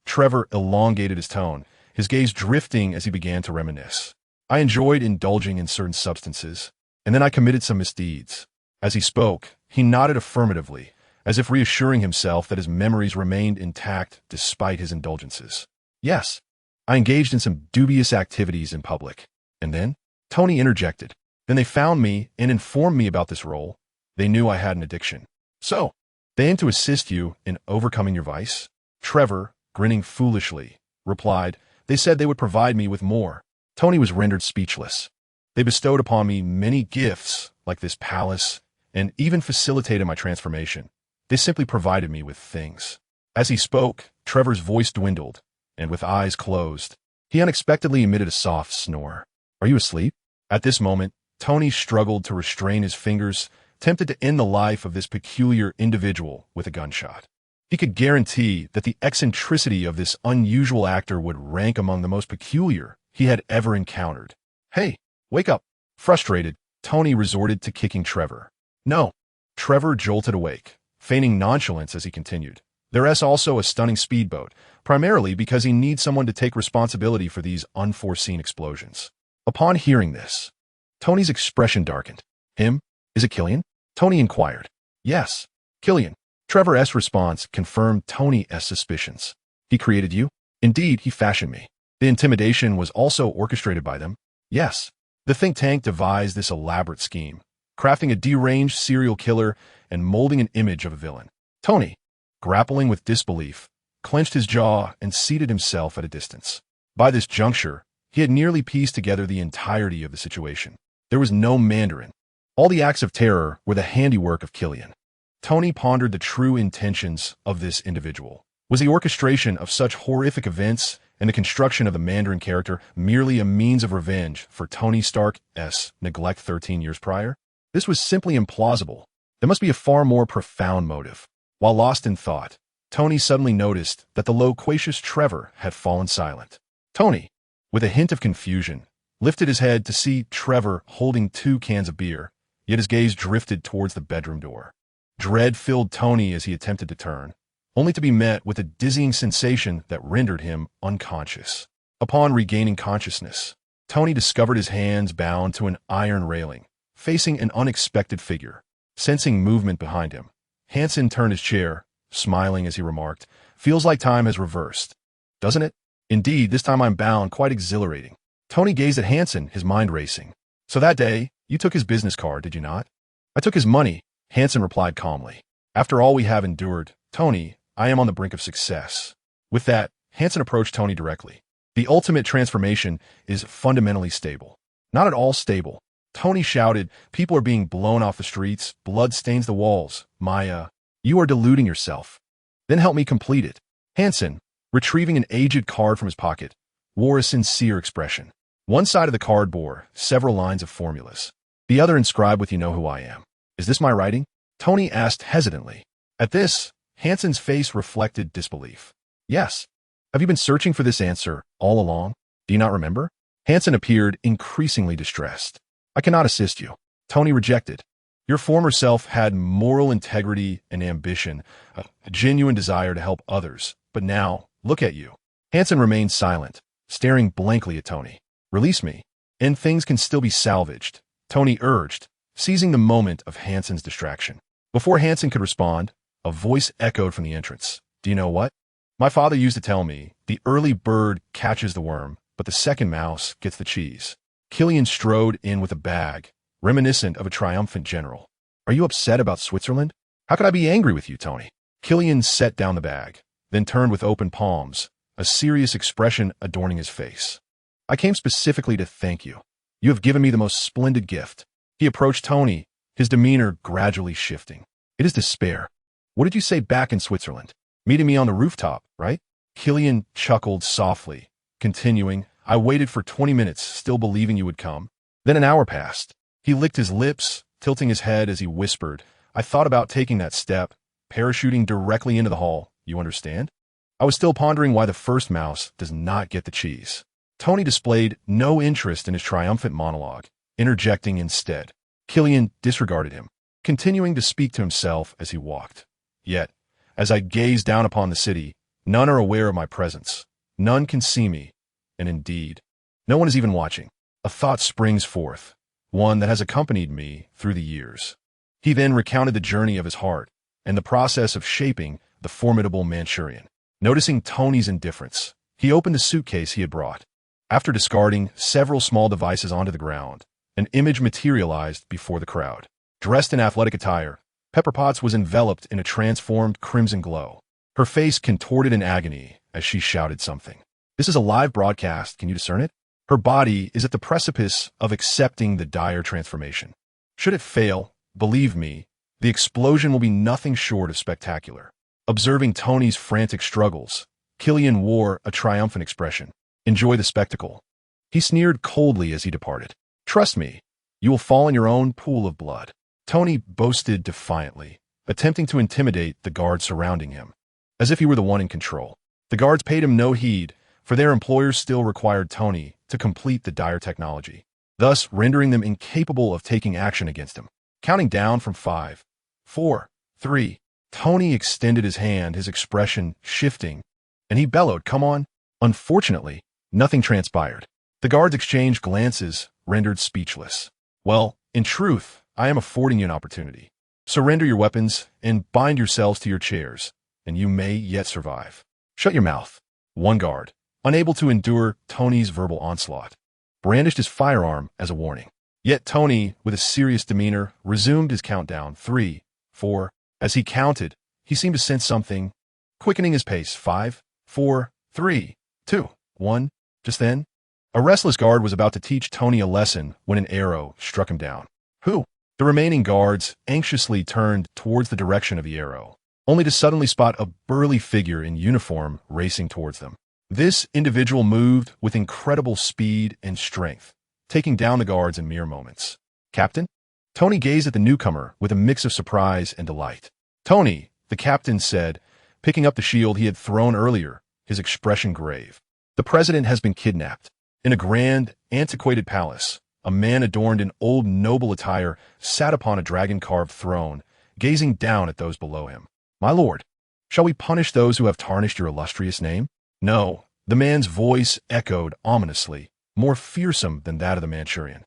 Trevor elongated his tone, his gaze drifting as he began to reminisce. "I enjoyed indulging in certain substances, and then I committed some misdeeds." As he spoke, he nodded affirmatively, as if reassuring himself that his memories remained intact despite his indulgences. "Yes, I engaged in some dubious activities in public." "And then?" Tony interjected. "Then they found me and informed me about this role. They knew I had an addiction." "So, they aim to assist you in overcoming your vice?" Trevor, grinning foolishly, replied, "They said they would provide me with more." Tony was rendered speechless. "They bestowed upon me many gifts, like this palace, and even facilitated my transformation. They simply provided me with things." As he spoke, Trevor's voice dwindled, and with eyes closed, he unexpectedly emitted a soft snore. "Are you asleep?" At this moment, Tony struggled to restrain his fingers, tempted to end the life of this peculiar individual with a gunshot. He could guarantee that the eccentricity of this unusual actor would rank among the most peculiar he had ever encountered. "Hey, wake up!" Frustrated, Tony resorted to kicking Trevor. "No." Trevor jolted awake, feigning nonchalance as he continued. "There's also a stunning speedboat, primarily because he needs someone to take responsibility for these unforeseen explosions." Upon hearing this, Tony's expression darkened. "Him? Is it Killian?" Tony inquired. "Yes, Killian." Trevor's response confirmed Tony's suspicions. "He created you?" "Indeed, he fashioned me." "The intimidation was also orchestrated by them?" "Yes." The think tank devised this elaborate scheme, crafting a deranged serial killer and molding an image of a villain. Tony, grappling with disbelief, clenched his jaw and seated himself at a distance. By this juncture, he had nearly pieced together the entirety of the situation. There was no Mandarin. All the acts of terror were the handiwork of Killian. Tony pondered the true intentions of this individual. Was the orchestration of such horrific events and the construction of the Mandarin character merely a means of revenge for Tony Stark's neglect 13 years prior? This was simply implausible. There must be a far more profound motive. While lost in thought, Tony suddenly noticed that the loquacious Trevor had fallen silent. Tony, with a hint of confusion, lifted his head to see Trevor holding 2 cans of beer, yet his gaze drifted towards the bedroom door. Dread filled Tony as he attempted to turn, only to be met with a dizzying sensation that rendered him unconscious. Upon regaining consciousness, Tony discovered his hands bound to an iron railing, facing an unexpected figure. Sensing movement behind him, Hansen turned his chair, smiling as he remarked, "Feels like time has reversed, doesn't it?" "Indeed, this time I'm bound, quite exhilarating." Tony gazed at Hansen, his mind racing. "So that day, you took his business card, did you not?" "I took his money," Hansen replied calmly. "After all we have endured, Tony, I am on the brink of success." With that, Hansen approached Tony directly. "The ultimate transformation is fundamentally stable." "Not at all stable," Tony shouted. "People are being blown off the streets, blood stains the walls. You are deluding yourself." "Then help me complete it." Hansen, retrieving an aged card from his pocket, wore a sincere expression. One side of the card bore several lines of formulas. The other inscribed with "You know who I am." "Is this my writing?" Tony asked hesitantly. At this, Hansen's face reflected disbelief. "Yes. Have you been searching for this answer all along? Do you not remember?" Hansen appeared increasingly distressed. "I cannot assist you." Tony rejected. "Your former self had moral integrity and ambition, a genuine desire to help others. But now, look at you." Hansen remained silent, staring blankly at Tony. "Release me, and things can still be salvaged," Tony urged, seizing the moment of Hansen's distraction. Before Hansen could respond, a voice echoed from the entrance. "Do you know what? My father used to tell me, the early bird catches the worm, but the second mouse gets the cheese." Killian strode in with a bag, reminiscent of a triumphant general. "Are you upset about Switzerland?" "How could I be angry with you, Tony?" Killian set down the bag, then turned with open palms, a serious expression adorning his face. "I came specifically to thank you. You have given me the most splendid gift." He approached Tony, his demeanor gradually shifting. "It is despair. What did you say back in Switzerland? Meeting me on the rooftop, right?" Killian chuckled softly, continuing, "I waited for 20 minutes, still believing you would come. Then an hour passed." He licked his lips, tilting his head as he whispered, "I thought about taking that step, parachuting directly into the hall, you understand? I was still pondering why the first mouse does not get the cheese." Tony displayed no interest in his triumphant monologue, interjecting instead. Killian disregarded him, continuing to speak to himself as he walked. "Yet, as I gaze down upon the city, none are aware of my presence. None can see me. And indeed, no one is even watching. A thought springs forth, one that has accompanied me through the years." He then recounted the journey of his heart and the process of shaping the formidable Manchurian. Noticing Tony's indifference, he opened the suitcase he had brought. After discarding several small devices onto the ground, an image materialized before the crowd. Dressed in athletic attire, Pepper Potts was enveloped in a transformed crimson glow. Her face contorted in agony as she shouted something. "This is a live broadcast, can you discern it?" Her body is at the precipice of accepting the dire transformation. Should it fail, believe me, the explosion will be nothing short of spectacular. Observing Tony's frantic struggles, Killian wore a triumphant expression. "Enjoy the spectacle." He sneered coldly as he departed. "Trust me, you will fall in your own pool of blood." Tony boasted defiantly, attempting to intimidate the guards surrounding him, as if he were the one in control. The guards paid him no heed, for their employers still required Tony to complete the dire technology, thus rendering them incapable of taking action against him. Counting down from 5, 4, 3, Tony extended his hand, his expression shifting, and he bellowed, "Come on." Unfortunately, nothing transpired. The guards exchanged glances, rendered speechless. "Well, in truth, I am affording you an opportunity. Surrender your weapons and bind yourselves to your chairs, and you may yet survive." "Shut your mouth." One guard, unable to endure Tony's verbal onslaught, brandished his firearm as a warning. Yet Tony, with a serious demeanor, resumed his countdown. 3, 4. As he counted, he seemed to sense something, quickening his pace. 5, 4, 3, 2, 1. Just then, a restless guard was about to teach Tony a lesson when an arrow struck him down. "Who?" The remaining guards anxiously turned towards the direction of the arrow, only to suddenly spot a burly figure in uniform racing towards them. This individual moved with incredible speed and strength, taking down the guards in mere moments. "Captain?" Tony gazed at the newcomer with a mix of surprise and delight. "Tony," the captain said, picking up the shield he had thrown earlier, his expression grave. "The president has been kidnapped." In a grand, antiquated palace, a man adorned in old noble attire sat upon a dragon-carved throne, gazing down at those below him. "My lord, shall we punish those who have tarnished your illustrious name?" "No." The man's voice echoed ominously, more fearsome than that of the Manchurian.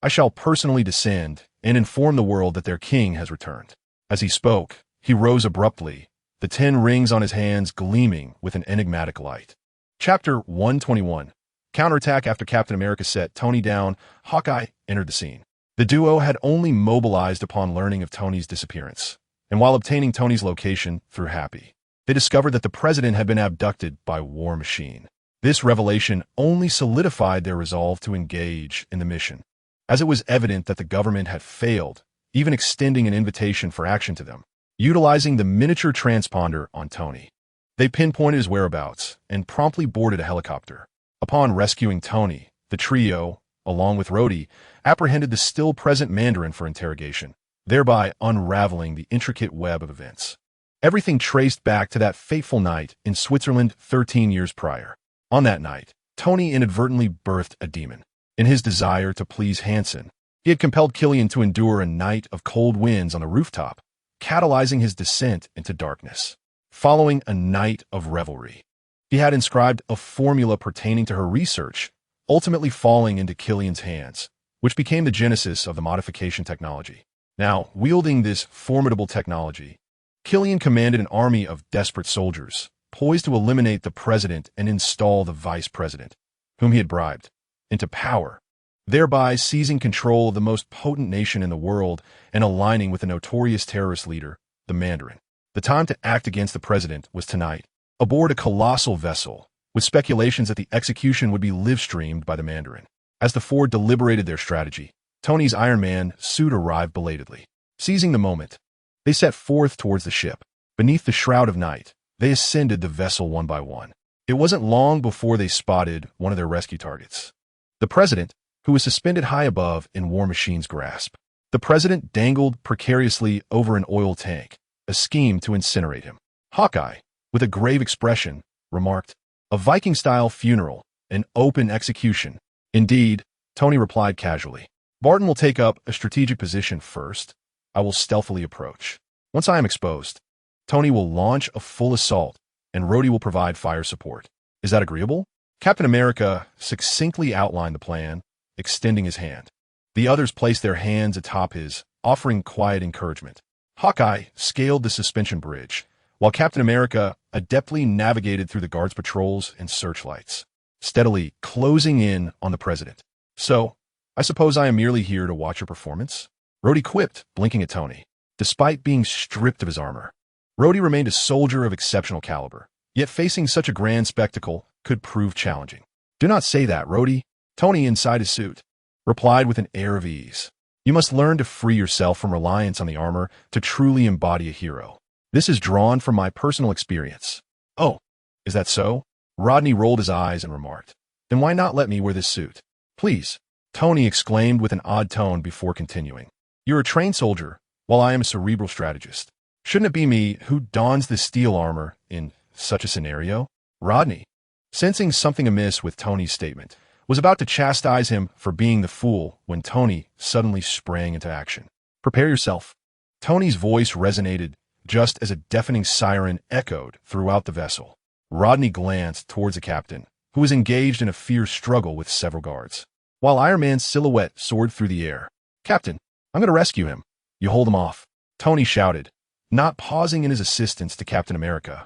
"I shall personally descend and inform the world that their king has returned. As he spoke, he rose abruptly, the 10 rings on his hands gleaming with an enigmatic light. Chapter 121. Counterattack. After Captain America set Tony down, Hawkeye entered the scene. The duo had only mobilized upon learning of Tony's disappearance, and while obtaining Tony's location through Happy, they discovered that the president had been abducted by War Machine. This revelation only solidified their resolve to engage in the mission, as it was evident that the government had failed, even extending an invitation for action to them. Utilizing the miniature transponder on Tony, they pinpointed his whereabouts and promptly boarded a helicopter. Upon rescuing Tony, the trio, along with Rhodey, apprehended the still-present Mandarin for interrogation, thereby unraveling the intricate web of events. Everything traced back to that fateful night in Switzerland 13 years prior. On that night, Tony inadvertently birthed a demon. In his desire to please Hansen, he had compelled Killian to endure a night of cold winds on a rooftop, catalyzing his descent into darkness. Following a night of revelry, he had inscribed a formula pertaining to her research, ultimately falling into Killian's hands, which became the genesis of the modification technology. Now, wielding this formidable technology, Killian commanded an army of desperate soldiers, poised to eliminate the president and install the vice president, whom he had bribed, into power, thereby seizing control of the most potent nation in the world and aligning with the notorious terrorist leader, the Mandarin. The time to act against the president was tonight, aboard a colossal vessel, with speculations that the execution would be live-streamed by the Mandarin. As the four deliberated their strategy, Tony's Iron Man suit arrived belatedly. Seizing the moment, they set forth towards the ship. Beneath the shroud of night, they ascended the vessel one by one. It wasn't long before they spotted one of their rescue targets. The president, who was suspended high above in War Machine's grasp. The president dangled precariously over an oil tank, a scheme to incinerate him. Hawkeye, with a grave expression, remarked, "A Viking-style funeral, an open execution." "Indeed," Tony replied casually. "Barton will take up a strategic position first. I will stealthily approach. Once I am exposed, Tony will launch a full assault, and Rhodey will provide fire support. Is that agreeable?" Captain America succinctly outlined the plan, extending his hand. The others placed their hands atop his, offering quiet encouragement. Hawkeye scaled the suspension bridge, while Captain America adeptly navigated through the guards' patrols and searchlights, steadily closing in on the president. "So, I suppose I am merely here to watch your performance?" Rhodey quipped, blinking at Tony. Despite being stripped of his armor, Rhodey remained a soldier of exceptional caliber, yet facing such a grand spectacle could prove challenging. "Do not say that, Rhodey," Tony, inside his suit, replied with an air of ease. "You must learn to free yourself from reliance on the armor to truly embody a hero. This is drawn from my personal experience." "Oh, is that so?" Rodney rolled his eyes and remarked. "Then why not let me wear this suit?" "Please," Tony exclaimed with an odd tone before continuing. "You're a trained soldier, while I am a cerebral strategist. Shouldn't it be me who dons the steel armor in such a scenario?" Rodney, sensing something amiss with Tony's statement, was about to chastise him for being the fool when Tony suddenly sprang into action. "Prepare yourself." Tony's voice resonated just as a deafening siren echoed throughout the vessel. Rodney glanced towards the captain, who was engaged in a fierce struggle with several guards, while Iron Man's silhouette soared through the air. "Captain, I'm going to rescue him. You hold him off," Tony shouted, not pausing in his assistance to Captain America,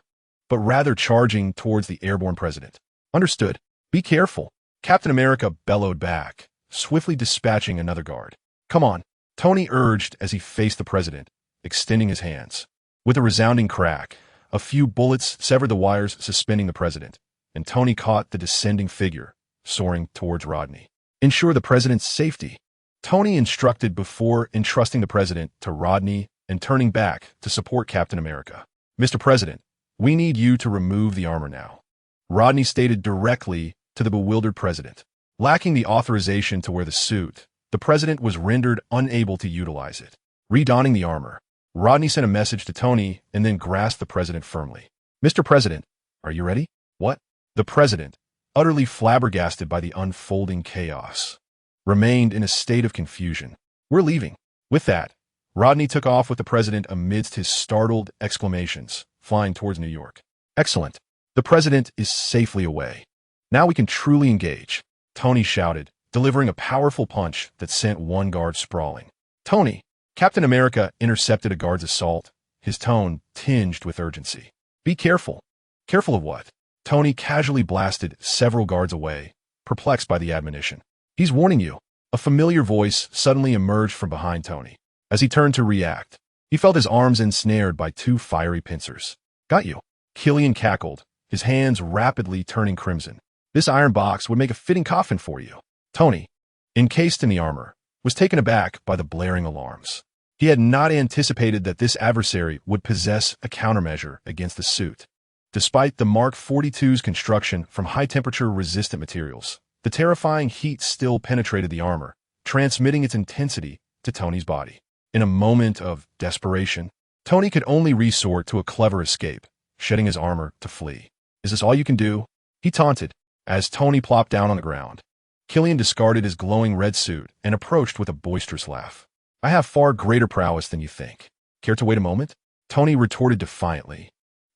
but rather charging towards the airborne president. "Understood. Be careful," Captain America bellowed back, swiftly dispatching another guard. "Come on," Tony urged as he faced the president, extending his hands. With a resounding crack, a few bullets severed the wires suspending the president, and Tony caught the descending figure, soaring towards Rodney. "Ensure the president's safety," Tony instructed before entrusting the president to Rodney and turning back to support Captain America. "Mr. President, we need you to remove the armor now," Rodney stated directly to the bewildered president. Lacking the authorization to wear the suit, the president was rendered unable to utilize it. Redonning the armor, Rodney sent a message to Tony and then grasped the president firmly. "Mr. President, are you ready?" "What?" The president, utterly flabbergasted by the unfolding chaos, remained in a state of confusion. "We're leaving." With that, Rodney took off with the president amidst his startled exclamations, flying towards New York. "Excellent. The president is safely away. Now we can truly engage," Tony shouted, delivering a powerful punch that sent one guard sprawling. Tony, Captain America intercepted a guard's assault, his tone tinged with urgency. Be careful. Careful of what? Tony casually blasted several guards away, perplexed by the admonition. He's warning you. A familiar voice suddenly emerged from behind Tony. As he turned to react, he felt his arms ensnared by two fiery pincers. Got you. Killian cackled, his hands rapidly turning crimson. This iron box would make a fitting coffin for you. Tony, encased in the armor, was taken aback by the blaring alarms. He had not anticipated that this adversary would possess a countermeasure against the suit. Despite the Mark 42's construction from high-temperature resistant materials, the terrifying heat still penetrated the armor, transmitting its intensity to Tony's body. In a moment of desperation, Tony could only resort to a clever escape, shedding his armor to flee. Is this all you can do? He taunted, as Tony plopped down on the ground. Killian discarded his glowing red suit and approached with a boisterous laugh. I have far greater prowess than you think. Care to wait a moment? Tony retorted defiantly,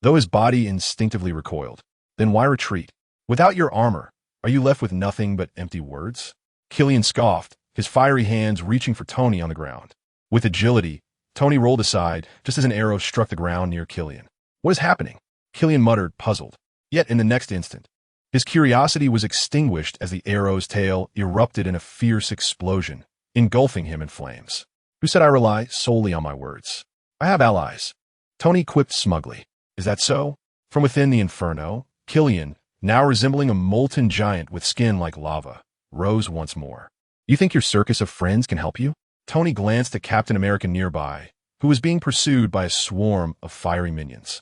though his body instinctively recoiled. Then why retreat? Without your armor, are you left with nothing but empty words? Killian scoffed, his fiery hands reaching for Tony on the ground. With agility, Tony rolled aside just as an arrow struck the ground near Killian. What is happening? Killian muttered, puzzled. Yet in the next instant, his curiosity was extinguished as the arrow's tail erupted in a fierce explosion, engulfing him in flames. Who said I rely solely on my words? I have allies. Tony quipped smugly. Is that so? From within the inferno, Killian, now resembling a molten giant with skin like lava, rose once more. You think your circus of friends can help you? Tony glanced at Captain America nearby, who was being pursued by a swarm of fiery minions.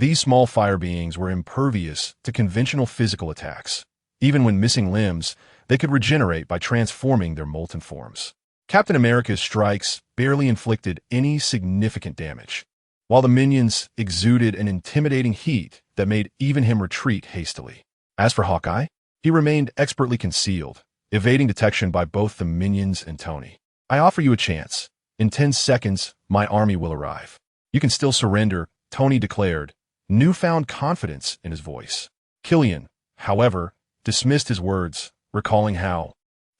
These small fire beings were impervious to conventional physical attacks. Even when missing limbs, they could regenerate by transforming their molten forms. Captain America's strikes barely inflicted any significant damage, while the minions exuded an intimidating heat that made even him retreat hastily. As for Hawkeye, he remained expertly concealed, evading detection by both the minions and Tony. I offer you a chance. In 10 seconds, my army will arrive. You can still surrender, Tony declared, newfound confidence in his voice. Killian, however, dismissed his words, recalling how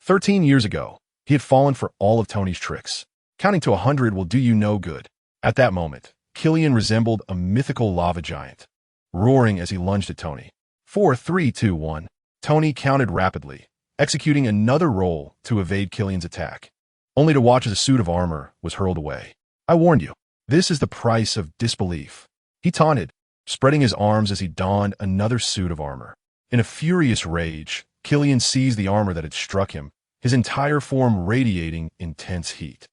13 years ago, he had fallen for all of Tony's tricks. Counting to 100 will do you no good. At that moment, Killian resembled a mythical lava giant, roaring as he lunged at Tony. 4, 3, 2, 1. Tony counted rapidly, executing another roll to evade Killian's attack, only to watch as a suit of armor was hurled away. I warned you. This is the price of disbelief. He taunted, spreading his arms as he donned another suit of armor. In a furious rage, Killian seized the armor that had struck him, his entire form radiating intense heat.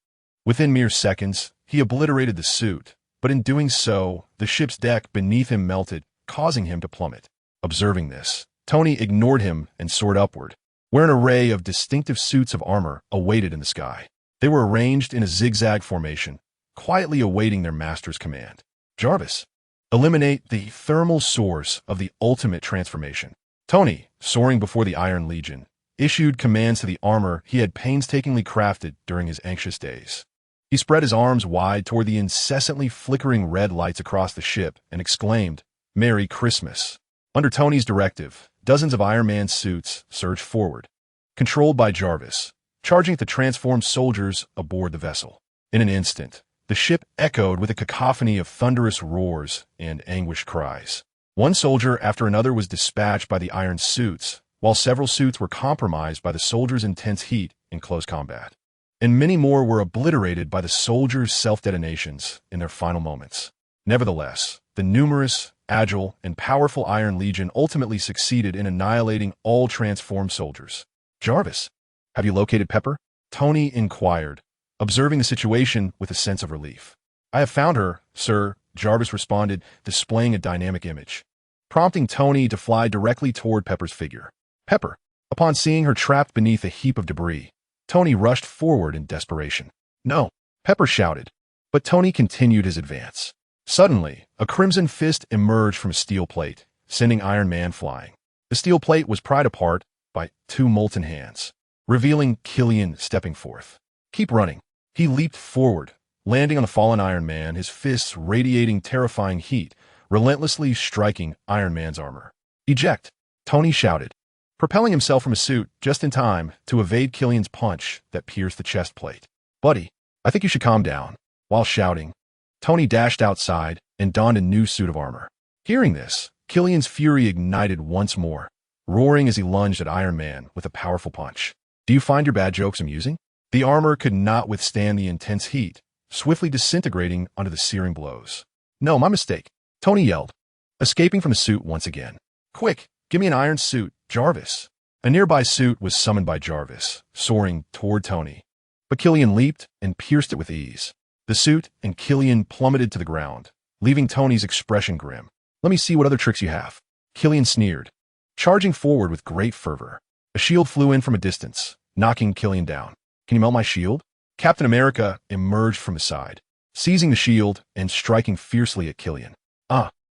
Within mere seconds, he obliterated the suit, but in doing so, the ship's deck beneath him melted, causing him to plummet. Observing this, Tony ignored him and soared upward, where an array of distinctive suits of armor awaited in the sky. They were arranged in a zigzag formation, quietly awaiting their master's command. Jarvis, eliminate the thermal source of the ultimate transformation. Tony, soaring before the Iron Legion, issued commands to the armor he had painstakingly crafted during his anxious days. He spread his arms wide toward the incessantly flickering red lights across the ship and exclaimed, Merry Christmas. Under Tony's directive, dozens of Iron Man suits surged forward, controlled by Jarvis, charging at the transformed soldiers aboard the vessel. In an instant, the ship echoed with a cacophony of thunderous roars and anguished cries. One soldier after another was dispatched by the iron suits, while several suits were compromised by the soldiers' intense heat in close combat. And many more were obliterated by the soldiers' self-detonations in their final moments. Nevertheless, the numerous, agile, and powerful Iron Legion ultimately succeeded in annihilating all transformed soldiers. Jarvis, have you located Pepper? Tony inquired, observing the situation with a sense of relief. I have found her, sir, Jarvis responded, displaying a dynamic image, prompting Tony to fly directly toward Pepper's figure. Pepper, upon seeing her trapped beneath a heap of debris, Tony rushed forward in desperation. No, Pepper shouted, but Tony continued his advance. Suddenly, a crimson fist emerged from a steel plate, sending Iron Man flying. The steel plate was pried apart by two molten hands, revealing Killian stepping forth. Keep running. He leaped forward, landing on the fallen Iron Man, his fists radiating terrifying heat, relentlessly striking Iron Man's armor. Eject, Tony shouted, propelling himself from a suit just in time to evade Killian's punch that pierced the chest plate. Buddy, I think you should calm down. While shouting, Tony dashed outside and donned a new suit of armor. Hearing this, Killian's fury ignited once more, roaring as he lunged at Iron Man with a powerful punch. Do you find your bad jokes amusing? The armor could not withstand the intense heat, swiftly disintegrating under the searing blows. No, my mistake, Tony yelled, escaping from the suit once again. Quick, give me an iron suit, Jarvis. A nearby suit was summoned by Jarvis, soaring toward Tony. But Killian leaped and pierced it with ease. The suit and Killian plummeted to the ground, leaving Tony's expression grim. Let me see what other tricks you have. Killian sneered, charging forward with great fervor. A shield flew in from a distance, knocking Killian down. Can you melt my shield? Captain America emerged from his side, seizing the shield and striking fiercely at Killian.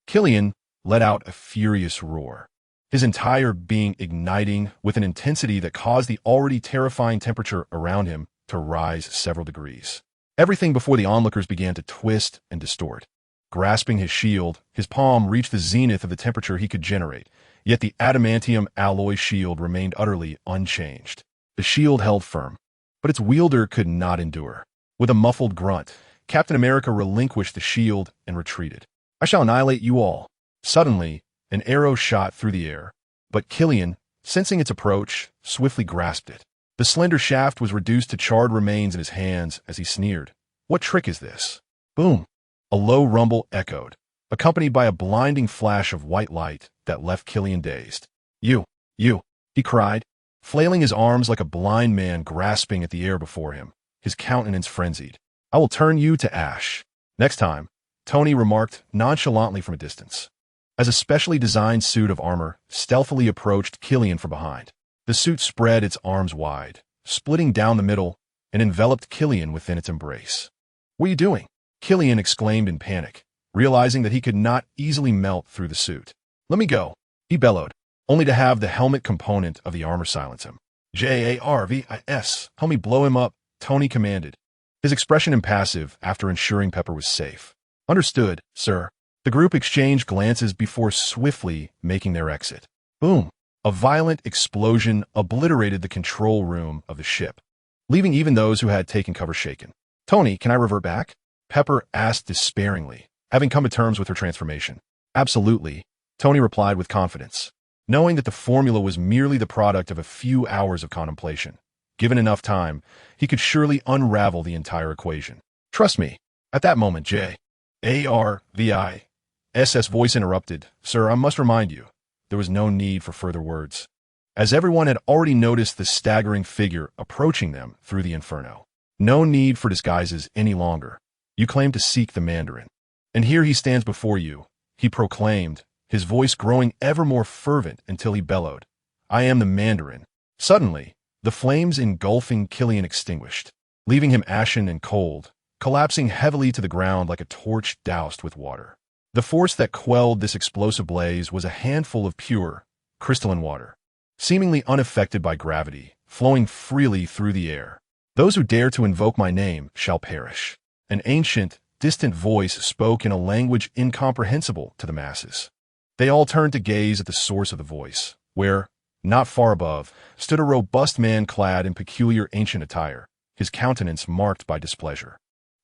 Killian let out a furious roar, his entire being igniting with an intensity that caused the already terrifying temperature around him to rise several degrees. Everything before the onlookers began to twist and distort. Grasping his shield, his palm reached the zenith of the temperature he could generate, yet the adamantium alloy shield remained utterly unchanged. The shield held firm, but its wielder could not endure. With a muffled grunt, Captain America relinquished the shield and retreated. I shall annihilate you all. Suddenly, an arrow shot through the air, but Killian, sensing its approach, swiftly grasped it. The slender shaft was reduced to charred remains in his hands as he sneered. What trick is this? Boom! A low rumble echoed, accompanied by a blinding flash of white light that left Killian dazed. You, he cried, flailing his arms like a blind man grasping at the air before him, his countenance frenzied. I will turn you to ash. Next time, Tony remarked nonchalantly from a distance, as a specially designed suit of armor stealthily approached Killian from behind. The suit spread its arms wide, splitting down the middle, and enveloped Killian within its embrace. What are you doing? Killian exclaimed in panic, realizing that he could not easily melt through the suit. Let me go, he bellowed, only to have the helmet component of the armor silence him. Jarvis, help me blow him up, Tony commanded, his expression impassive after ensuring Pepper was safe. Understood, sir. The group exchanged glances before swiftly making their exit. Boom! A violent explosion obliterated the control room of the ship, leaving even those who had taken cover shaken. Tony, can I revert back? Pepper asked despairingly, having come to terms with her transformation. Absolutely, Tony replied with confidence, knowing that the formula was merely the product of a few hours of contemplation. Given enough time, he could surely unravel the entire equation. Trust me. At that moment, Jarvis' voice interrupted. Sir, I must remind you, there was no need for further words, as everyone had already noticed the staggering figure approaching them through the inferno. No need for disguises any longer. You claim to seek the Mandarin, and here he stands before you, he proclaimed, his voice growing ever more fervent until he bellowed. I am the Mandarin. Suddenly, the flames engulfing Killian extinguished, leaving him ashen and cold, collapsing heavily to the ground like a torch doused with water. The force that quelled this explosive blaze was a handful of pure, crystalline water, seemingly unaffected by gravity, flowing freely through the air. Those who dare to invoke my name shall perish. An ancient, distant voice spoke in a language incomprehensible to the masses. They all turned to gaze at the source of the voice, where, not far above, stood a robust man clad in peculiar ancient attire, his countenance marked by displeasure.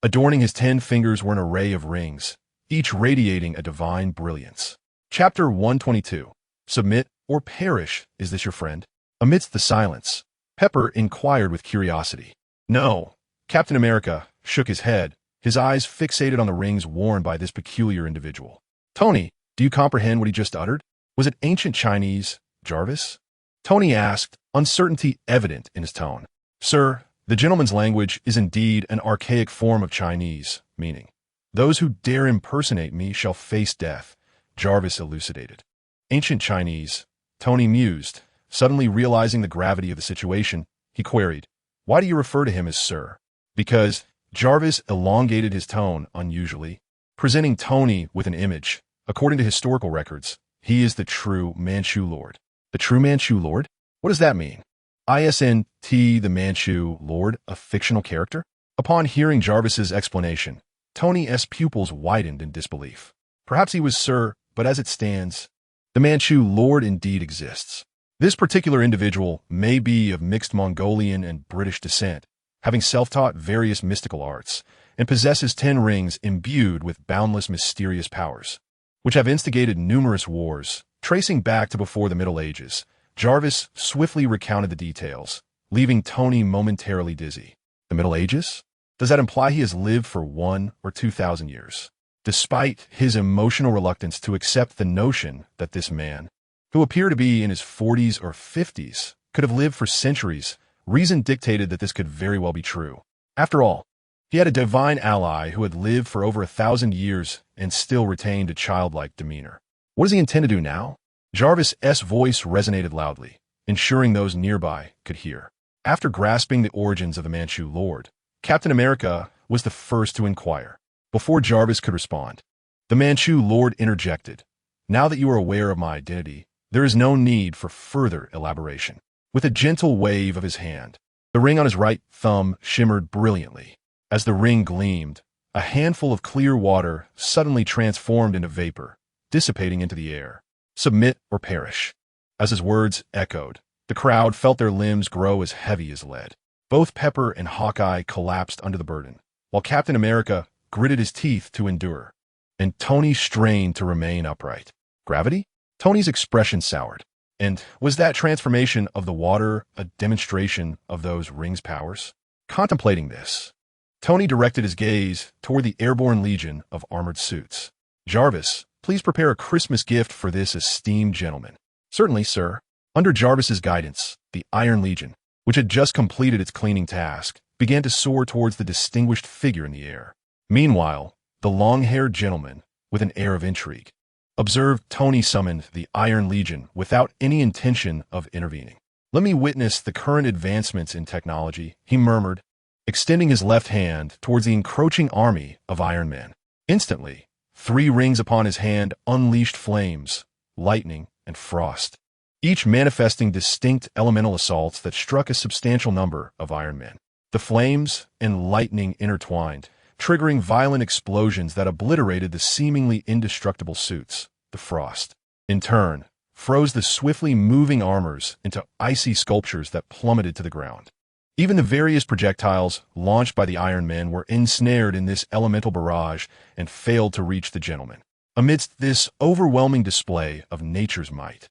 Adorning his 10 fingers were an array of rings, each radiating a divine brilliance. Chapter 122. Submit or perish, is this your friend? Amidst the silence, Pepper inquired with curiosity. No, Captain America shook his head, his eyes fixated on the rings worn by this peculiar individual. Tony, do you comprehend what he just uttered? Was it ancient Chinese, Jarvis? Tony asked, uncertainty evident in his tone. Sir, the gentleman's language is indeed an archaic form of Chinese, meaning, those who dare impersonate me shall face death, Jarvis elucidated. Ancient Chinese, Tony mused, suddenly realizing the gravity of the situation. He queried, why do you refer to him as sir? Because, Jarvis elongated his tone unusually, presenting Tony with an image. According to historical records, he is the true Manchu Lord. The true Manchu Lord? What does that mean? ISNT, the Manchu Lord, a fictional character? Upon hearing Jarvis's explanation, Tony's pupils widened in disbelief. Perhaps he was sir, but as it stands, the Manchu Lord indeed exists. This particular individual may be of mixed Mongolian and British descent, having self-taught various mystical arts, and possesses 10 rings imbued with boundless mysterious powers, which have instigated numerous wars, tracing back to before the Middle Ages. Jarvis swiftly recounted the details, leaving Tony momentarily dizzy. The Middle Ages? Does that imply he has lived for 1 or 2,000 years? Despite his emotional reluctance to accept the notion that this man, who appeared to be in his 40s or 50s, could have lived for centuries, reason dictated that this could very well be true. After all, he had a divine ally who had lived for over 1,000 years and still retained a childlike demeanor. What does he intend to do now? Jarvis's voice resonated loudly, ensuring those nearby could hear. After grasping the origins of the Manchu Lord, Captain America was the first to inquire. Before Jarvis could respond, the Manchu Lord interjected. Now that you are aware of my identity, there is no need for further elaboration. With a gentle wave of his hand, the ring on his right thumb shimmered brilliantly. As the ring gleamed, a handful of clear water suddenly transformed into vapor, dissipating into the air. Submit or perish. As his words echoed, the crowd felt their limbs grow as heavy as lead. Both Pepper and Hawkeye collapsed under the burden, while Captain America gritted his teeth to endure, and Tony strained to remain upright. Gravity? Tony's expression soured. And was that transformation of the water a demonstration of those rings' powers? Contemplating this, Tony directed his gaze toward the airborne legion of armored suits. Jarvis, please prepare a Christmas gift for this esteemed gentleman. Certainly, sir. Under Jarvis's guidance, the Iron Legion, which had just completed its cleaning task, began to soar towards the distinguished figure in the air. Meanwhile, the long-haired gentleman, with an air of intrigue, observed Tony summoned the Iron Legion without any intention of intervening. Let me witness the current advancements in technology, he murmured, extending his left hand towards the encroaching army of Iron Men. Instantly, 3 rings upon his hand unleashed flames, lightning, and frost, each manifesting distinct elemental assaults that struck a substantial number of Iron Men. The flames and lightning intertwined, triggering violent explosions that obliterated the seemingly indestructible suits. The frost, in turn, froze the swiftly moving armors into icy sculptures that plummeted to the ground. Even the various projectiles launched by the Iron Men were ensnared in this elemental barrage and failed to reach the gentleman. Amidst this overwhelming display of nature's might,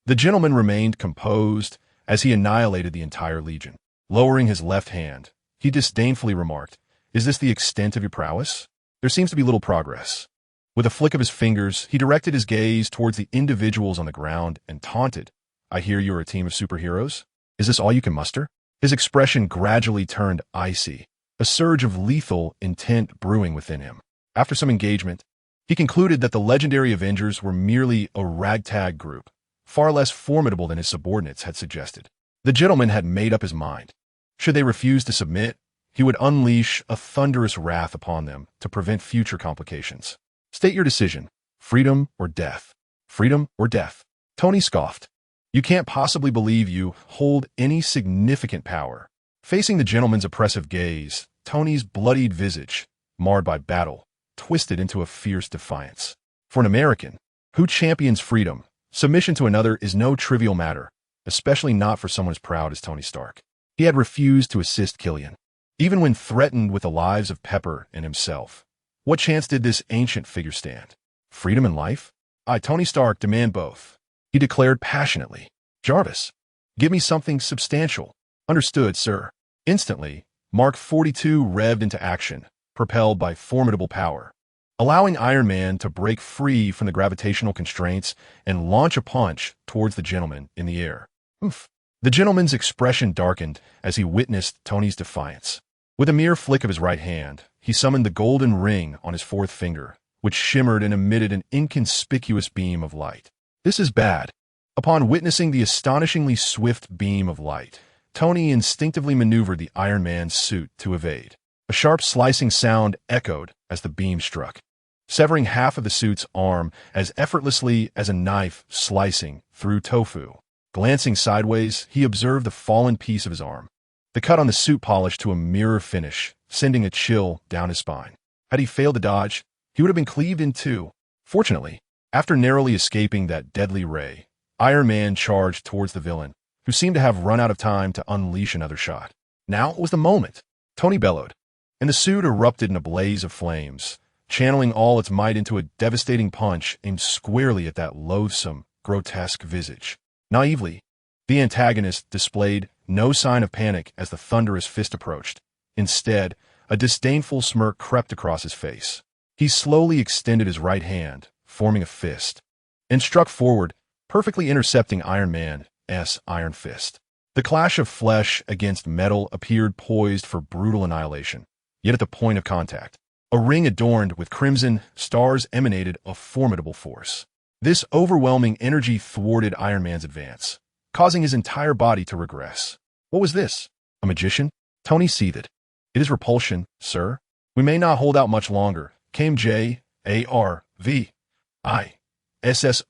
the gentleman remained composed as he annihilated the entire legion. Lowering his left hand, he disdainfully remarked, "Is this the extent of your prowess? There seems to be little progress." With a flick of his fingers, he directed his gaze towards the individuals on the ground and taunted, "I hear you're a team of superheroes? Is this all you can muster?" His expression gradually turned icy, a surge of lethal intent brewing within him. After some engagement, he concluded that the legendary Avengers were merely a ragtag group, far less formidable than his subordinates had suggested. The gentleman had made up his mind. Should they refuse to submit, he would unleash a thunderous wrath upon them to prevent future complications. State your decision. Freedom or death? Freedom or death? Tony scoffed. You can't possibly believe you hold any significant power. Facing the gentleman's oppressive gaze, Tony's bloodied visage, marred by battle, twisted into a fierce defiance. For an American who champions freedom, submission to another is no trivial matter, especially not for someone as proud as Tony Stark. He had refused to assist Killian, even when threatened with the lives of Pepper and himself. What chance did this ancient figure stand? Freedom and life? I, Tony Stark, demand both, he declared passionately. Jarvis, give me something substantial. Understood, sir. Instantly, Mark 42 revved into action, propelled by formidable power, allowing Iron Man to break free from the gravitational constraints and launch a punch towards the gentleman in the air. Oof. The gentleman's expression darkened as he witnessed Tony's defiance. With a mere flick of his right hand, he summoned the golden ring on his 4th finger, which shimmered and emitted an inconspicuous beam of light. This is bad. Upon witnessing the astonishingly swift beam of light, Tony instinctively maneuvered the Iron Man's suit to evade. A sharp slicing sound echoed as the beam struck, severing half of the suit's arm as effortlessly as a knife slicing through tofu. Glancing sideways, he observed the fallen piece of his arm. The cut on the suit polished to a mirror finish, sending a chill down his spine. Had he failed to dodge, he would have been cleaved in two. Fortunately, after narrowly escaping that deadly ray, Iron Man charged towards the villain, who seemed to have run out of time to unleash another shot. Now was the moment. Tony bellowed, and the suit erupted in a blaze of flames, channeling all its might into a devastating punch aimed squarely at that loathsome, grotesque visage. Naively, the antagonist displayed no sign of panic as the thunderous fist approached. Instead, a disdainful smirk crept across his face. He slowly extended his right hand, forming a fist, and struck forward, perfectly intercepting Iron Man's iron fist. The clash of flesh against metal appeared poised for brutal annihilation. Yet at the point of contact, a ring adorned with crimson stars emanated a formidable force. This overwhelming energy thwarted Iron Man's advance, causing his entire body to regress. What was this? A magician? Tony seethed. It is repulsion, sir. We may not hold out much longer, came J.A.R.V.I.S.S.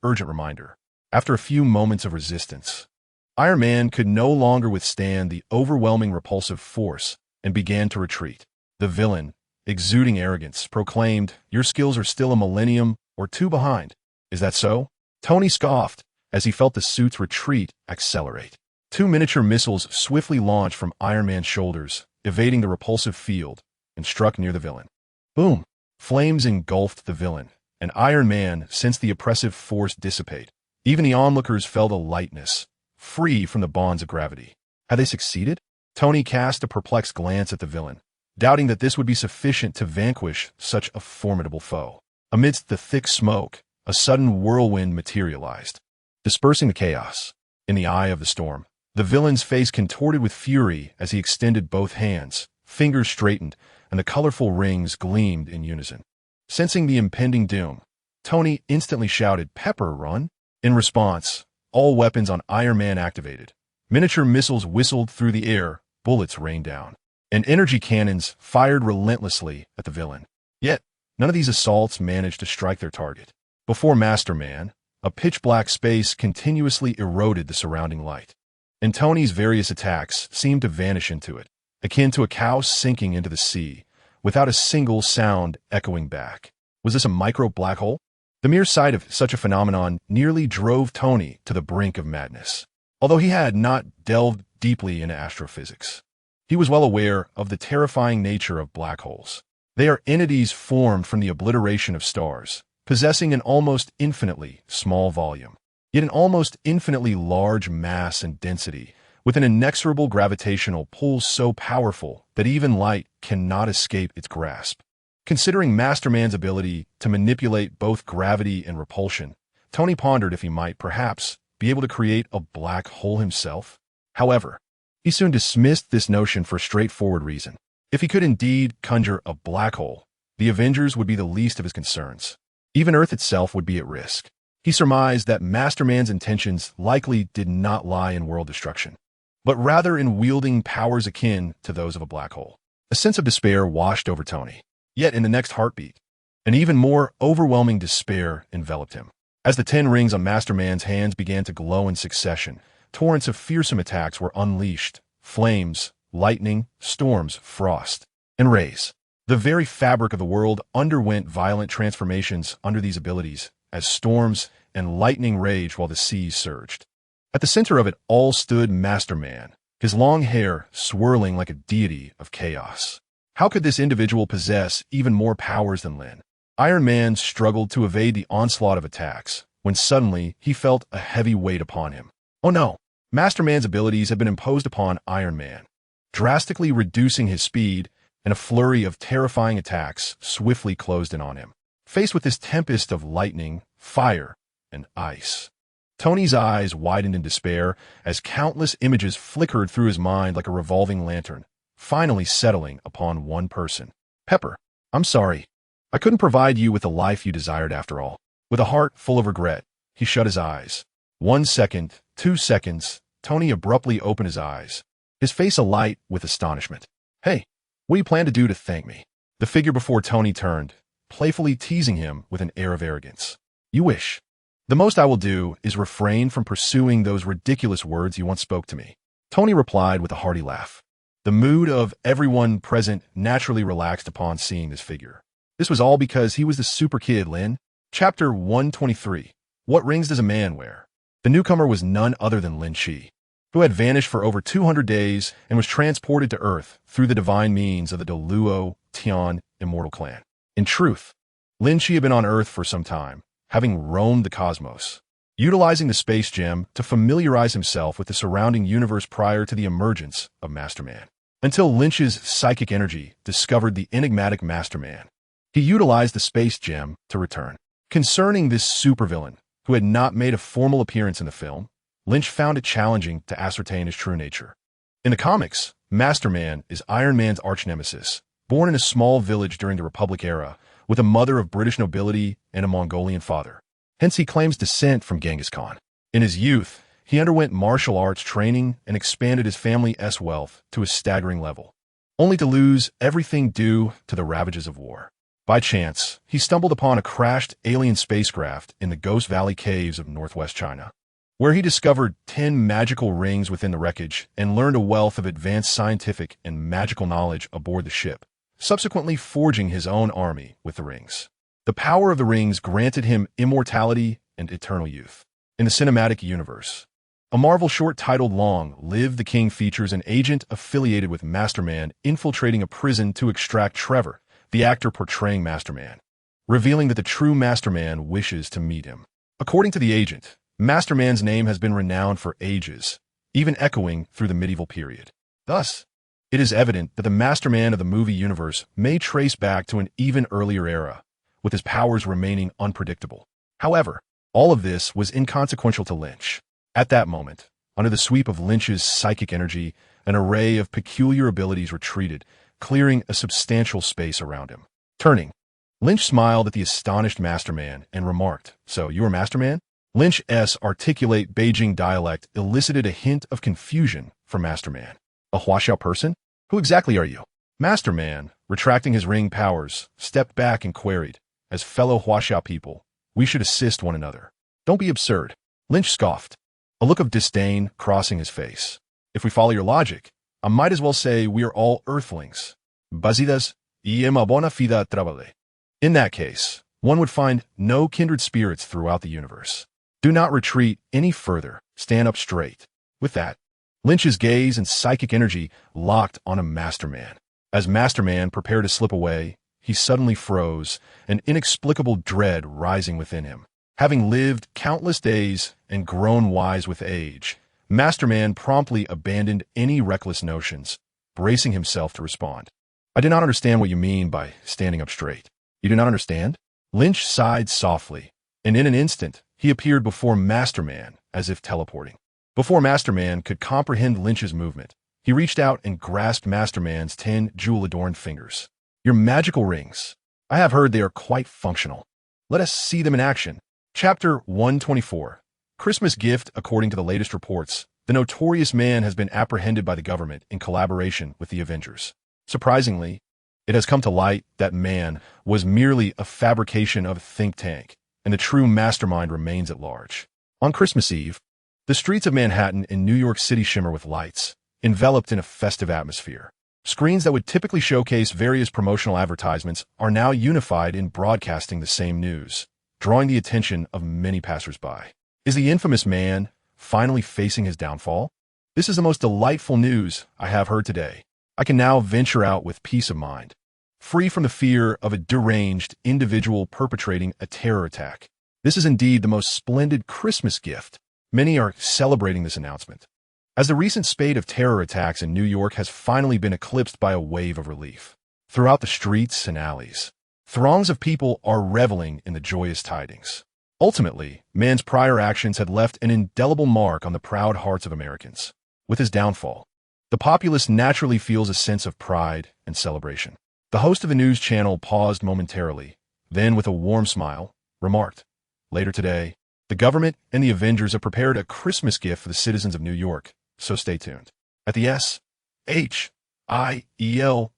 urgent reminder. After a few moments of resistance, Iron Man could no longer withstand the overwhelming repulsive force and began to retreat. The villain, exuding arrogance, proclaimed, "Your skills are still a millennium or two behind. Is that so?" Tony scoffed as he felt the suit's retreat accelerate. Two miniature missiles swiftly launched from Iron Man's shoulders, evading the repulsive field, and struck near the villain. Boom! Flames engulfed the villain, and Iron Man sensed the oppressive force dissipate. Even the onlookers felt a lightness, free from the bonds of gravity. Had they succeeded? Tony cast a perplexed glance at the villain, doubting that this would be sufficient to vanquish such a formidable foe. Amidst the thick smoke, a sudden whirlwind materialized, dispersing the chaos. In the eye of the storm, the villain's face contorted with fury as he extended both hands, fingers straightened, and the colorful rings gleamed in unison. Sensing the impending doom, Tony instantly shouted, "Pepper, run!" In response, all weapons on Iron Man activated. Miniature missiles whistled through the air, bullets rained down, and energy cannons fired relentlessly at the villain. Yet, none of these assaults managed to strike their target. Before Master Man, a pitch-black space continuously eroded the surrounding light, and Tony's various attacks seemed to vanish into it, akin to a cow sinking into the sea, without a single sound echoing back. Was this a micro-black hole? The mere sight of such a phenomenon nearly drove Tony to the brink of madness. Although he had not delved deeply into astrophysics, he was well aware of the terrifying nature of black holes. They are entities formed from the obliteration of stars, possessing an almost infinitely small volume, yet an almost infinitely large mass and density, with an inexorable gravitational pull so powerful that even light cannot escape its grasp. Considering Master Man's ability to manipulate both gravity and repulsion, Tony pondered if he might, perhaps, be able to create a black hole himself. However, he soon dismissed this notion for a straightforward reason. If he could indeed conjure a black hole, the Avengers would be the least of his concerns. Even Earth itself would be at risk. He surmised that Master Man's intentions likely did not lie in world destruction, but rather in wielding powers akin to those of a black hole. A sense of despair washed over Tony. Yet in the next heartbeat, an even more overwhelming despair enveloped him. As the 10 rings on Master Man's hands began to glow in succession, torrents of fearsome attacks were unleashed. Flames, lightning, storms, frost, and rays. The very fabric of the world underwent violent transformations under these abilities, as storms and lightning raged while the seas surged. At the center of it all stood Master Man, his long hair swirling like a deity of chaos. How could this individual possess even more powers than Lin? Iron Man struggled to evade the onslaught of attacks, when suddenly he felt a heavy weight upon him. Oh no! Master Man's abilities had been imposed upon Iron Man, drastically reducing his speed, and a flurry of terrifying attacks swiftly closed in on him. Faced with this tempest of lightning, fire, and ice, Tony's eyes widened in despair as countless images flickered through his mind like a revolving lantern, finally settling upon one person. Pepper, I'm sorry. I couldn't provide you with the life you desired after all. With a heart full of regret, he shut his eyes. 1 second, 2 seconds, Tony abruptly opened his eyes, his face alight with astonishment. Hey, what do you plan to do to thank me? The figure before Tony turned, playfully teasing him with an air of arrogance. You wish. The most I will do is refrain from pursuing those ridiculous words you once spoke to me. Tony replied with a hearty laugh. The mood of everyone present naturally relaxed upon seeing this figure. This was all because he was the super kid, Lin. Chapter 123. What rings does a man wear? The newcomer was none other than Lin Qi. who had vanished for over 200 days and was transported to Earth through the divine means of the Luo Tian immortal clan. In truth, Lin Qi had been on Earth for some time, having roamed the cosmos, utilizing the space gem to familiarize himself with the surrounding universe prior to the emergence of Masterman. Until Lynch's psychic energy discovered the enigmatic Masterman, he utilized the space gem to return. Concerning this supervillain, who had not made a formal appearance in the film, Lynch found it challenging to ascertain his true nature. In the comics, Masterman is Iron Man's arch-nemesis, born in a small village during the Republic era, with a mother of British nobility and a Mongolian father. Hence he claims descent from Genghis Khan. In his youth, he underwent martial arts training and expanded his family's wealth to a staggering level, only to lose everything due to the ravages of war. By chance, he stumbled upon a crashed alien spacecraft in the Ghost Valley caves of northwest China, where he discovered 10 magical rings within the wreckage and learned a wealth of advanced scientific and magical knowledge aboard the ship, subsequently forging his own army with the rings. The power of the rings granted him immortality and eternal youth. In the cinematic universe, a Marvel short titled Long Live the King features an agent affiliated with Masterman infiltrating a prison to extract Trevor, the actor portraying Masterman, revealing that the true Masterman wishes to meet him. According to the agent, Masterman's name has been renowned for ages, even echoing through the medieval period. Thus, it is evident that the Masterman of the movie universe may trace back to an even earlier era, with his powers remaining unpredictable. However, all of this was inconsequential to Lynch. At that moment, under the sweep of Lynch's psychic energy, an array of peculiar abilities retreated, clearing a substantial space around him. Turning, Lynch smiled at the astonished Masterman and remarked, "So you are Masterman?" Lynch's articulate Beijing dialect elicited a hint of confusion from Masterman. "A Huaxiao person? Who exactly are you?" Masterman, retracting his ring powers, stepped back and queried, "As fellow Huaxiao people, we should assist one another." "Don't be absurd," Lynch scoffed, a look of disdain crossing his face. "If we follow your logic, I might as well say we are all Earthlings. Bazidas y ema bona fide traballe. In that case, one would find no kindred spirits throughout the universe. Do not retreat any further. Stand up straight." With that, Lynch's gaze and psychic energy locked on a Masterman. As Masterman prepared to slip away, he suddenly froze, an inexplicable dread rising within him. Having lived countless days and grown wise with age, Masterman promptly abandoned any reckless notions, bracing himself to respond. "I do not understand what you mean by standing up straight." "You do not understand?" Lynch sighed softly, and in an instant, he appeared before Masterman as if teleporting. Before Masterman could comprehend Lynch's movement, he reached out and grasped Masterman's 10 jewel-adorned fingers. "Your magical rings. I have heard they are quite functional. Let us see them in action." Chapter 124. Christmas Gift. According to the latest reports, the notorious man has been apprehended by the government in collaboration with the Avengers. Surprisingly, it has come to light that man was merely a fabrication of a think tank, and the true mastermind remains at large. On Christmas Eve, the streets of Manhattan and New York City shimmer with lights, enveloped in a festive atmosphere. Screens that would typically showcase various promotional advertisements are now unified in broadcasting the same news, drawing the attention of many passersby. Is the infamous man finally facing his downfall? This is the most delightful news I have heard today. I can now venture out with peace of mind, free from the fear of a deranged individual perpetrating a terror attack. This is indeed the most splendid Christmas gift. Many are celebrating this announcement, as the recent spate of terror attacks in New York has finally been eclipsed by a wave of relief. Throughout the streets and alleys, throngs of people are reveling in the joyous tidings. Ultimately, man's prior actions had left an indelible mark on the proud hearts of Americans. With his downfall, the populace naturally feels a sense of pride and celebration. The host of the news channel paused momentarily, then with a warm smile, remarked, "Later today, the government and the Avengers have prepared a Christmas gift for the citizens of New York, so stay tuned." At the SHIELD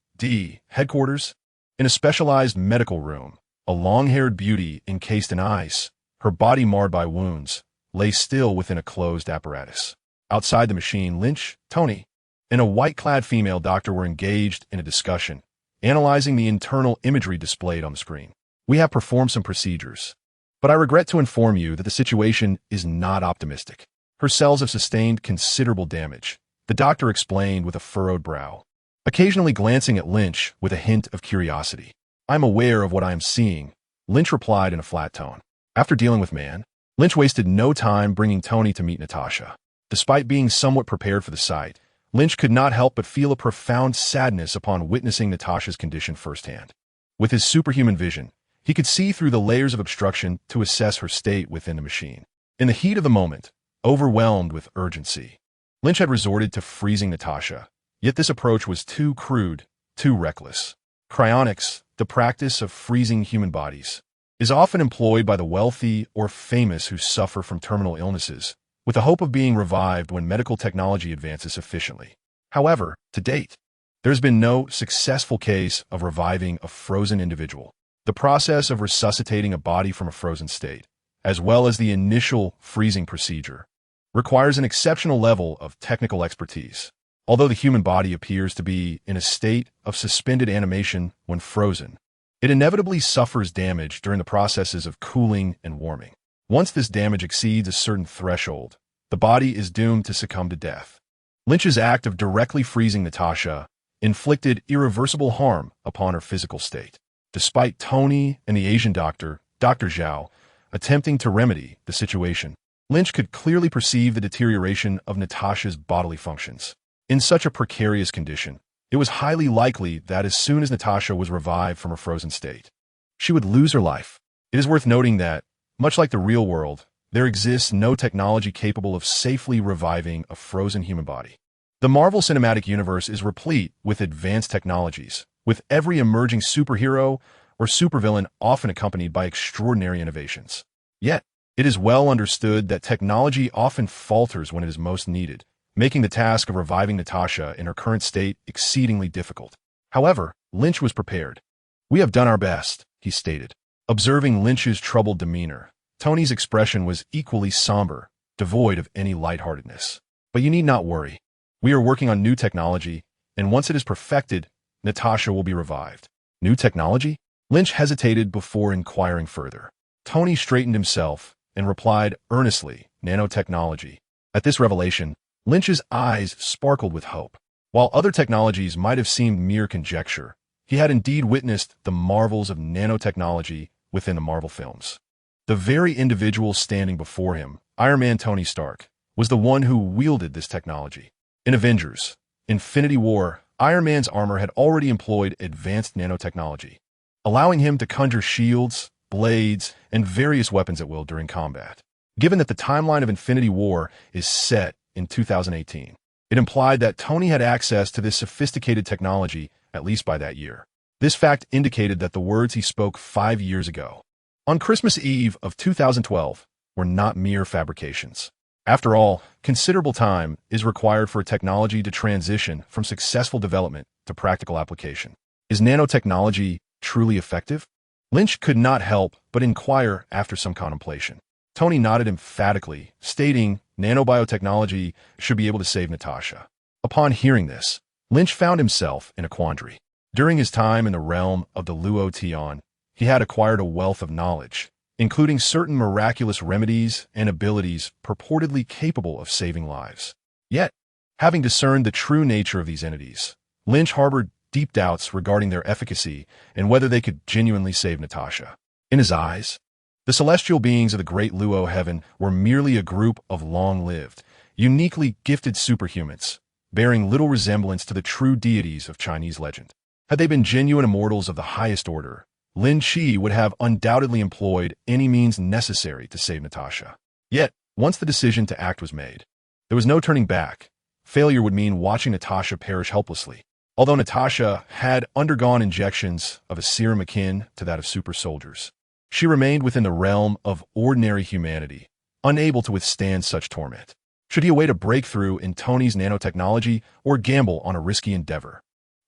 headquarters, in a specialized medical room, a long-haired beauty encased in ice, her body marred by wounds, lay still within a closed apparatus. Outside the machine, Lynch, Tony, and a white-clad female doctor were engaged in a discussion, analyzing the internal imagery displayed on the screen. "We have performed some procedures, but I regret to inform you that the situation is not optimistic. Her cells have sustained considerable damage, the doctor explained with a furrowed brow, occasionally glancing at Lynch with a hint of curiosity. I'm aware of what I am seeing, Lynch replied in a flat tone. After dealing with Man, Lynch wasted no time bringing Tony to meet Natasha. Despite being somewhat prepared for the sight, Lynch could not help but feel a profound sadness upon witnessing Natasha's condition firsthand. With his superhuman vision, he could see through the layers of obstruction to assess her state within the machine. In the heat of the moment, overwhelmed with urgency, Lynch had resorted to freezing Natasha, yet this approach was too crude, too reckless. Cryonics, the practice of freezing human bodies, is often employed by the wealthy or famous who suffer from terminal illnesses, with the hope of being revived when medical technology advances sufficiently. However, to date, there has been no successful case of reviving a frozen individual. The process of resuscitating a body from a frozen state, as well as the initial freezing procedure, requires an exceptional level of technical expertise. Although the human body appears to be in a state of suspended animation when frozen, it inevitably suffers damage during the processes of cooling and warming. Once this damage exceeds a certain threshold, the body is doomed to succumb to death. Lynch's act of directly freezing Natasha inflicted irreversible harm upon her physical state. Despite Tony and the Asian doctor, Dr. Zhao, attempting to remedy the situation, Lynch could clearly perceive the deterioration of Natasha's bodily functions. In such a precarious condition, it was highly likely that as soon as Natasha was revived from her frozen state, she would lose her life. It is worth noting that, much like the real world, there exists no technology capable of safely reviving a frozen human body. The Marvel Cinematic Universe is replete with advanced technologies, with every emerging superhero or supervillain often accompanied by extraordinary innovations. Yet, it is well understood that technology often falters when it is most needed, making the task of reviving Natasha in her current state exceedingly difficult. However, Lynch was prepared. "We have done our best," he stated. Observing Lynch's troubled demeanor, Tony's expression was equally somber, devoid of any lightheartedness. "But you need not worry. We are working on new technology, and once it is perfected, Natasha will be revived." New technology? Lynch hesitated before inquiring further. Tony straightened himself and replied earnestly, "Nanotechnology." At this revelation, Lynch's eyes sparkled with hope. While other technologies might have seemed mere conjecture, he had indeed witnessed the marvels of nanotechnology within the Marvel films. The very individual standing before him, Iron Man Tony Stark, was the one who wielded this technology. In Avengers, Infinity War, Iron Man's armor had already employed advanced nanotechnology, allowing him to conjure shields, blades, and various weapons at will during combat. Given that the timeline of Infinity War is set in 2018, it implied that Tony had access to this sophisticated technology at least by that year. This fact indicated that the words he spoke 5 years ago, on Christmas Eve of 2012, were not mere fabrications. After all, considerable time is required for a technology to transition from successful development to practical application. Is nanotechnology truly effective? Lynch could not help but inquire after some contemplation. Tony nodded emphatically, stating nanobiotechnology should be able to save Natasha. Upon hearing this, Lynch found himself in a quandary. During his time in the realm of the Luo Tian, he had acquired a wealth of knowledge, including certain miraculous remedies and abilities purportedly capable of saving lives. Yet, having discerned the true nature of these entities, Lynch harbored deep doubts regarding their efficacy and whether they could genuinely save Natasha. In his eyes, the celestial beings of the great Luo heaven were merely a group of long-lived, uniquely gifted superhumans, bearing little resemblance to the true deities of Chinese legend. Had they been genuine immortals of the highest order, Lin Qi would have undoubtedly employed any means necessary to save Natasha. Yet, once the decision to act was made, there was no turning back. Failure would mean watching Natasha perish helplessly. Although Natasha had undergone injections of a serum akin to that of super soldiers, she remained within the realm of ordinary humanity, unable to withstand such torment. Should he await a breakthrough in Tony's nanotechnology or gamble on a risky endeavor?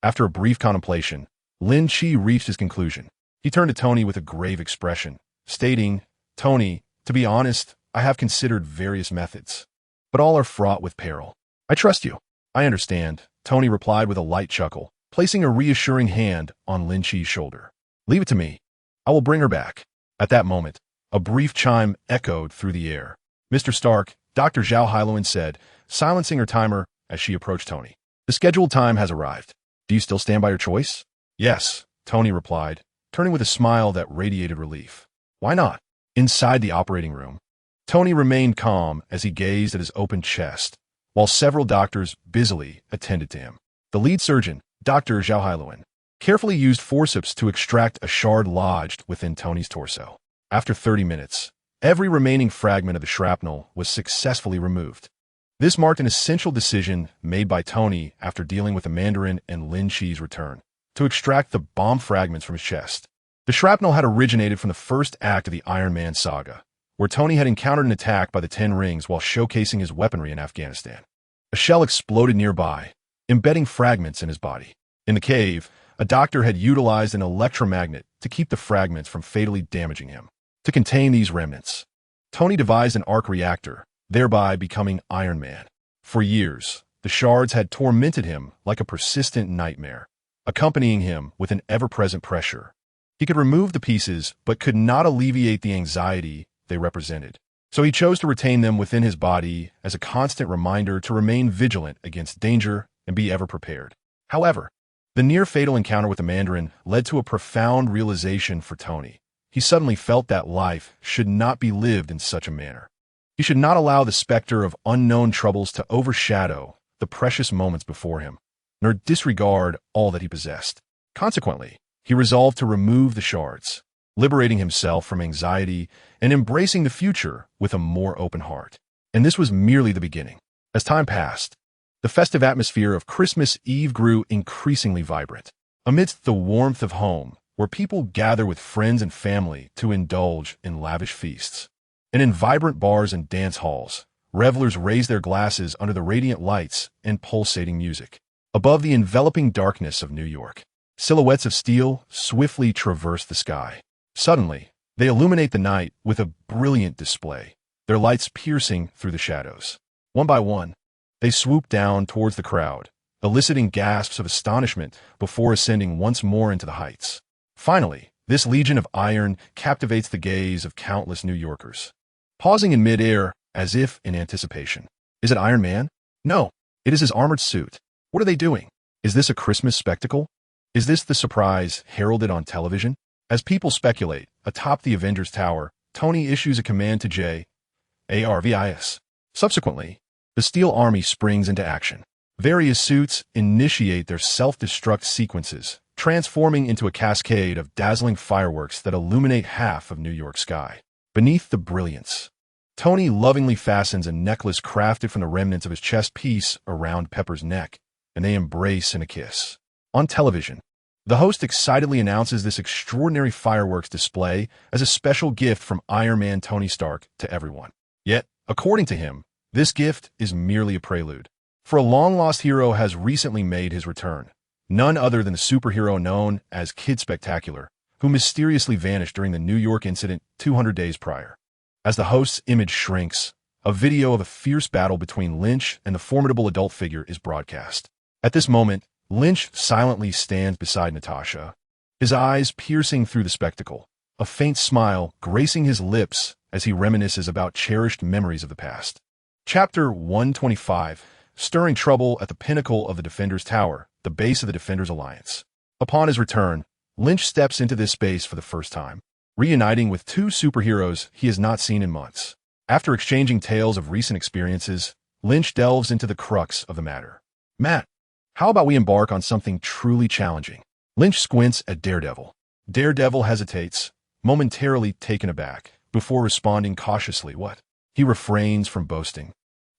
After a brief contemplation, Lin Qi reached his conclusion. He turned to Tony with a grave expression, stating, "Tony, to be honest, I have considered various methods, but all are fraught with peril. I trust you." "I understand," Tony replied with a light chuckle, placing a reassuring hand on Lin Qi's shoulder. "Leave it to me. I will bring her back." At that moment, a brief chime echoed through the air. "Mr. Stark, Dr. Zhao Hailuan said, silencing her timer as she approached Tony. The scheduled time has arrived. Do you still stand by your choice? Yes, Tony replied, turning with a smile that radiated relief. Why not? Inside the operating room, Tony remained calm as he gazed at his open chest, while several doctors busily attended to him. The lead surgeon, Dr. Zhao Hailuan, carefully used forceps to extract a shard lodged within Tony's torso. After 30 minutes, every remaining fragment of the shrapnel was successfully removed. This marked an essential decision made by Tony after dealing with the Mandarin and Lin Qi's return, to extract the bomb fragments from his chest. The shrapnel had originated from the first act of the Iron Man saga, where Tony had encountered an attack by the Ten Rings while showcasing his weaponry in Afghanistan. A shell exploded nearby, embedding fragments in his body. In the cave, a doctor had utilized an electromagnet to keep the fragments from fatally damaging him. To contain these remnants, Tony devised an arc reactor, thereby becoming Iron Man. For years, the shards had tormented him like a persistent nightmare, accompanying him with an ever-present pressure. He could remove the pieces, but could not alleviate the anxiety they represented. So he chose to retain them within his body as a constant reminder to remain vigilant against danger and be ever prepared. However, the near-fatal encounter with the Mandarin led to a profound realization for Tony. He suddenly felt that life should not be lived in such a manner. He should not allow the specter of unknown troubles to overshadow the precious moments before him, nor disregard all that he possessed. Consequently, he resolved to remove the shards, liberating himself from anxiety and embracing the future with a more open heart. And this was merely the beginning. As time passed, the festive atmosphere of Christmas Eve grew increasingly vibrant. Amidst the warmth of home, where people gather with friends and family to indulge in lavish feasts, and in vibrant bars and dance halls, revelers raise their glasses under the radiant lights and pulsating music. Above the enveloping darkness of New York, silhouettes of steel swiftly traverse the sky. Suddenly, they illuminate the night with a brilliant display, their lights piercing through the shadows. One by one, they swoop down towards the crowd, eliciting gasps of astonishment before ascending once more into the heights. Finally, this legion of iron captivates the gaze of countless New Yorkers, pausing in mid-air as if in anticipation. Is it Iron Man? No, it is his armored suit. What are they doing? Is this a Christmas spectacle? Is this the surprise heralded on television? As people speculate, atop the Avengers Tower, Tony issues a command to J.A.R.V.I.S. Subsequently, the Steel Army springs into action. Various suits initiate their self-destruct sequences, transforming into a cascade of dazzling fireworks that illuminate half of New York's sky. Beneath the brilliance, Tony lovingly fastens a necklace crafted from the remnants of his chest piece around Pepper's neck, and they embrace in a kiss. On television, the host excitedly announces this extraordinary fireworks display as a special gift from Iron Man Tony Stark to everyone. Yet, according to him, this gift is merely a prelude. For a long-lost hero has recently made his return, none other than the superhero known as Kid Spectacular, who mysteriously vanished during the New York incident 200 days prior. As the host's image shrinks, a video of a fierce battle between Lynch and the formidable adult figure is broadcast. At this moment, Lynch silently stands beside Natasha, his eyes piercing through the spectacle, a faint smile gracing his lips as he reminisces about cherished memories of the past. Chapter 125, Stirring Trouble at the Pinnacle of the Defenders Tower, the base of the Defenders Alliance. Upon his return, Lynch steps into this space for the first time, reuniting with two superheroes he has not seen in months. After exchanging tales of recent experiences, Lynch delves into the crux of the matter. Matt, how about we embark on something truly challenging? Lynch squints at Daredevil. Daredevil hesitates, momentarily taken aback, before responding cautiously. What? He refrains from boasting,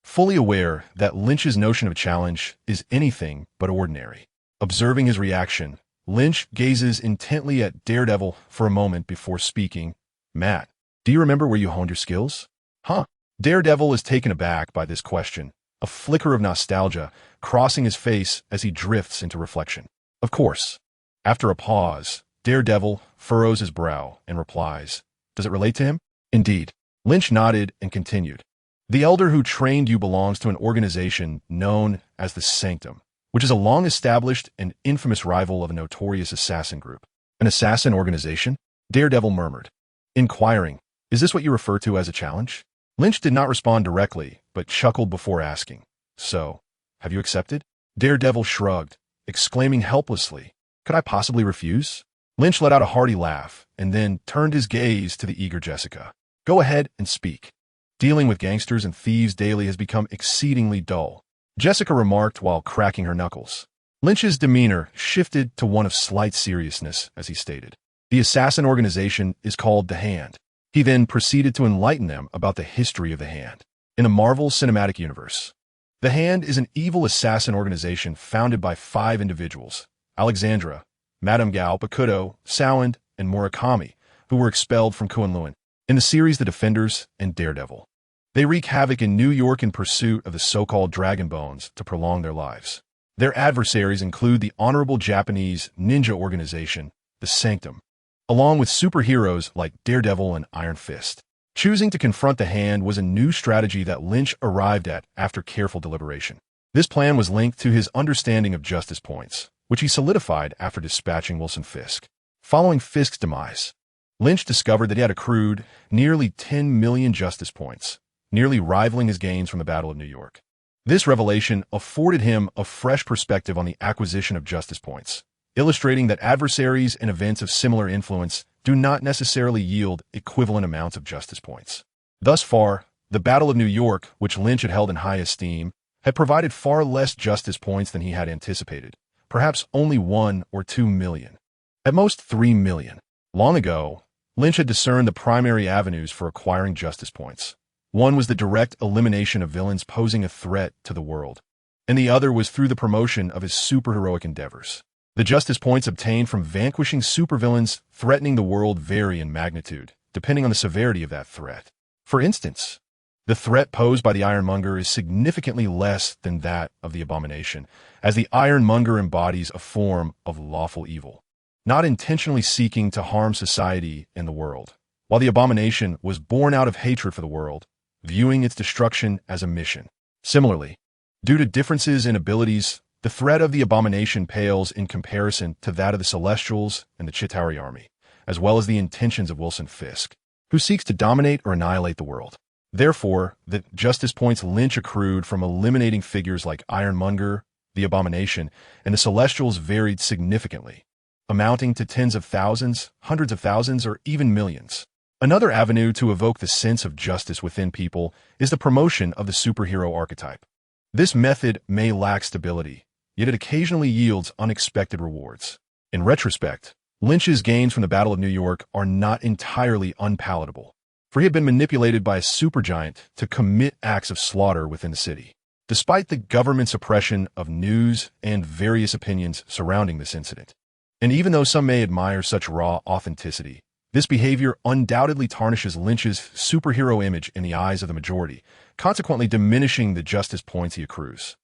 fully aware that Lynch's notion of a challenge is anything but ordinary. Observing his reaction, Lynch gazes intently at Daredevil for a moment before speaking. Matt, do you remember where you honed your skills? Huh? Daredevil is taken aback by this question, a flicker of nostalgia crossing his face as he drifts into reflection. Of course. After a pause, Daredevil furrows his brow and replies, does it relate to him? Indeed. Lynch nodded and continued. The elder who trained you belongs to an organization known as the Sanctum, which is a long-established and infamous rival of a notorious assassin group. An assassin organization? Daredevil murmured, inquiring, is this what you refer to as a challenge? Lynch did not respond directly, but chuckled before asking, "So, have you accepted?" Daredevil shrugged, exclaiming helplessly, "Could I possibly refuse?" Lynch let out a hearty laugh and then turned his gaze to the eager Jessica. "Go ahead and speak. Dealing with gangsters and thieves daily has become exceedingly dull," Jessica remarked while cracking her knuckles. Lynch's demeanor shifted to one of slight seriousness as he stated, "The assassin organization is called the Hand." He then proceeded to enlighten them about the history of the Hand. In the Marvel Cinematic Universe, the Hand is an evil assassin organization founded by 5 individuals: Alexandra, Madame Gao, Bakuto, Sowand, and Murakami, who were expelled from Kunlun. In the series The Defenders and Daredevil, they wreak havoc in New York in pursuit of the so-called Dragon Bones to prolong their lives. Their adversaries include the honorable Japanese ninja organization, the Sanctum, along with superheroes like Daredevil and Iron Fist. Choosing to confront the Hand was a new strategy that Lynch arrived at after careful deliberation. This plan was linked to his understanding of justice points, which he solidified after dispatching Wilson Fisk. Following Fisk's demise, Lynch discovered that he had accrued nearly 10 million justice points, nearly rivaling his gains from the Battle of New York. This revelation afforded him a fresh perspective on the acquisition of justice points, illustrating that adversaries and events of similar influence do not necessarily yield equivalent amounts of justice points. Thus far, the Battle of New York, which Lynch had held in high esteem, had provided far less justice points than he had anticipated, perhaps only 1 or 2 million. At most 3 million. Long ago, Lynch had discerned the primary avenues for acquiring justice points. One was the direct elimination of villains posing a threat to the world, and the other was through the promotion of his superheroic endeavors. The justice points obtained from vanquishing supervillains threatening the world vary in magnitude, depending on the severity of that threat. For instance, the threat posed by the Ironmonger is significantly less than that of the Abomination, as the Ironmonger embodies a form of lawful evil, not intentionally seeking to harm society and the world, while the Abomination was born out of hatred for the world, viewing its destruction as a mission. Similarly, due to differences in abilities, the threat of the Abomination pales in comparison to that of the Celestials and the Chitauri army, as well as the intentions of Wilson Fisk, who seeks to dominate or annihilate the world. Therefore, the justice points Lynch accrued from eliminating figures like Ironmonger, the Abomination, and the Celestials varied significantly, amounting to tens of thousands, hundreds of thousands, or even millions. Another avenue to evoke the sense of justice within people is the promotion of the superhero archetype. This method may lack stability, yet it occasionally yields unexpected rewards. In retrospect, Lynch's gains from the Battle of New York are not entirely unpalatable, for he had been manipulated by a supergiant to commit acts of slaughter within the city. Despite the government's suppression of news and various opinions surrounding this incident, and even though some may admire such raw authenticity, this behavior undoubtedly tarnishes Lynch's superhero image in the eyes of the majority, consequently diminishing the justice points he accrues.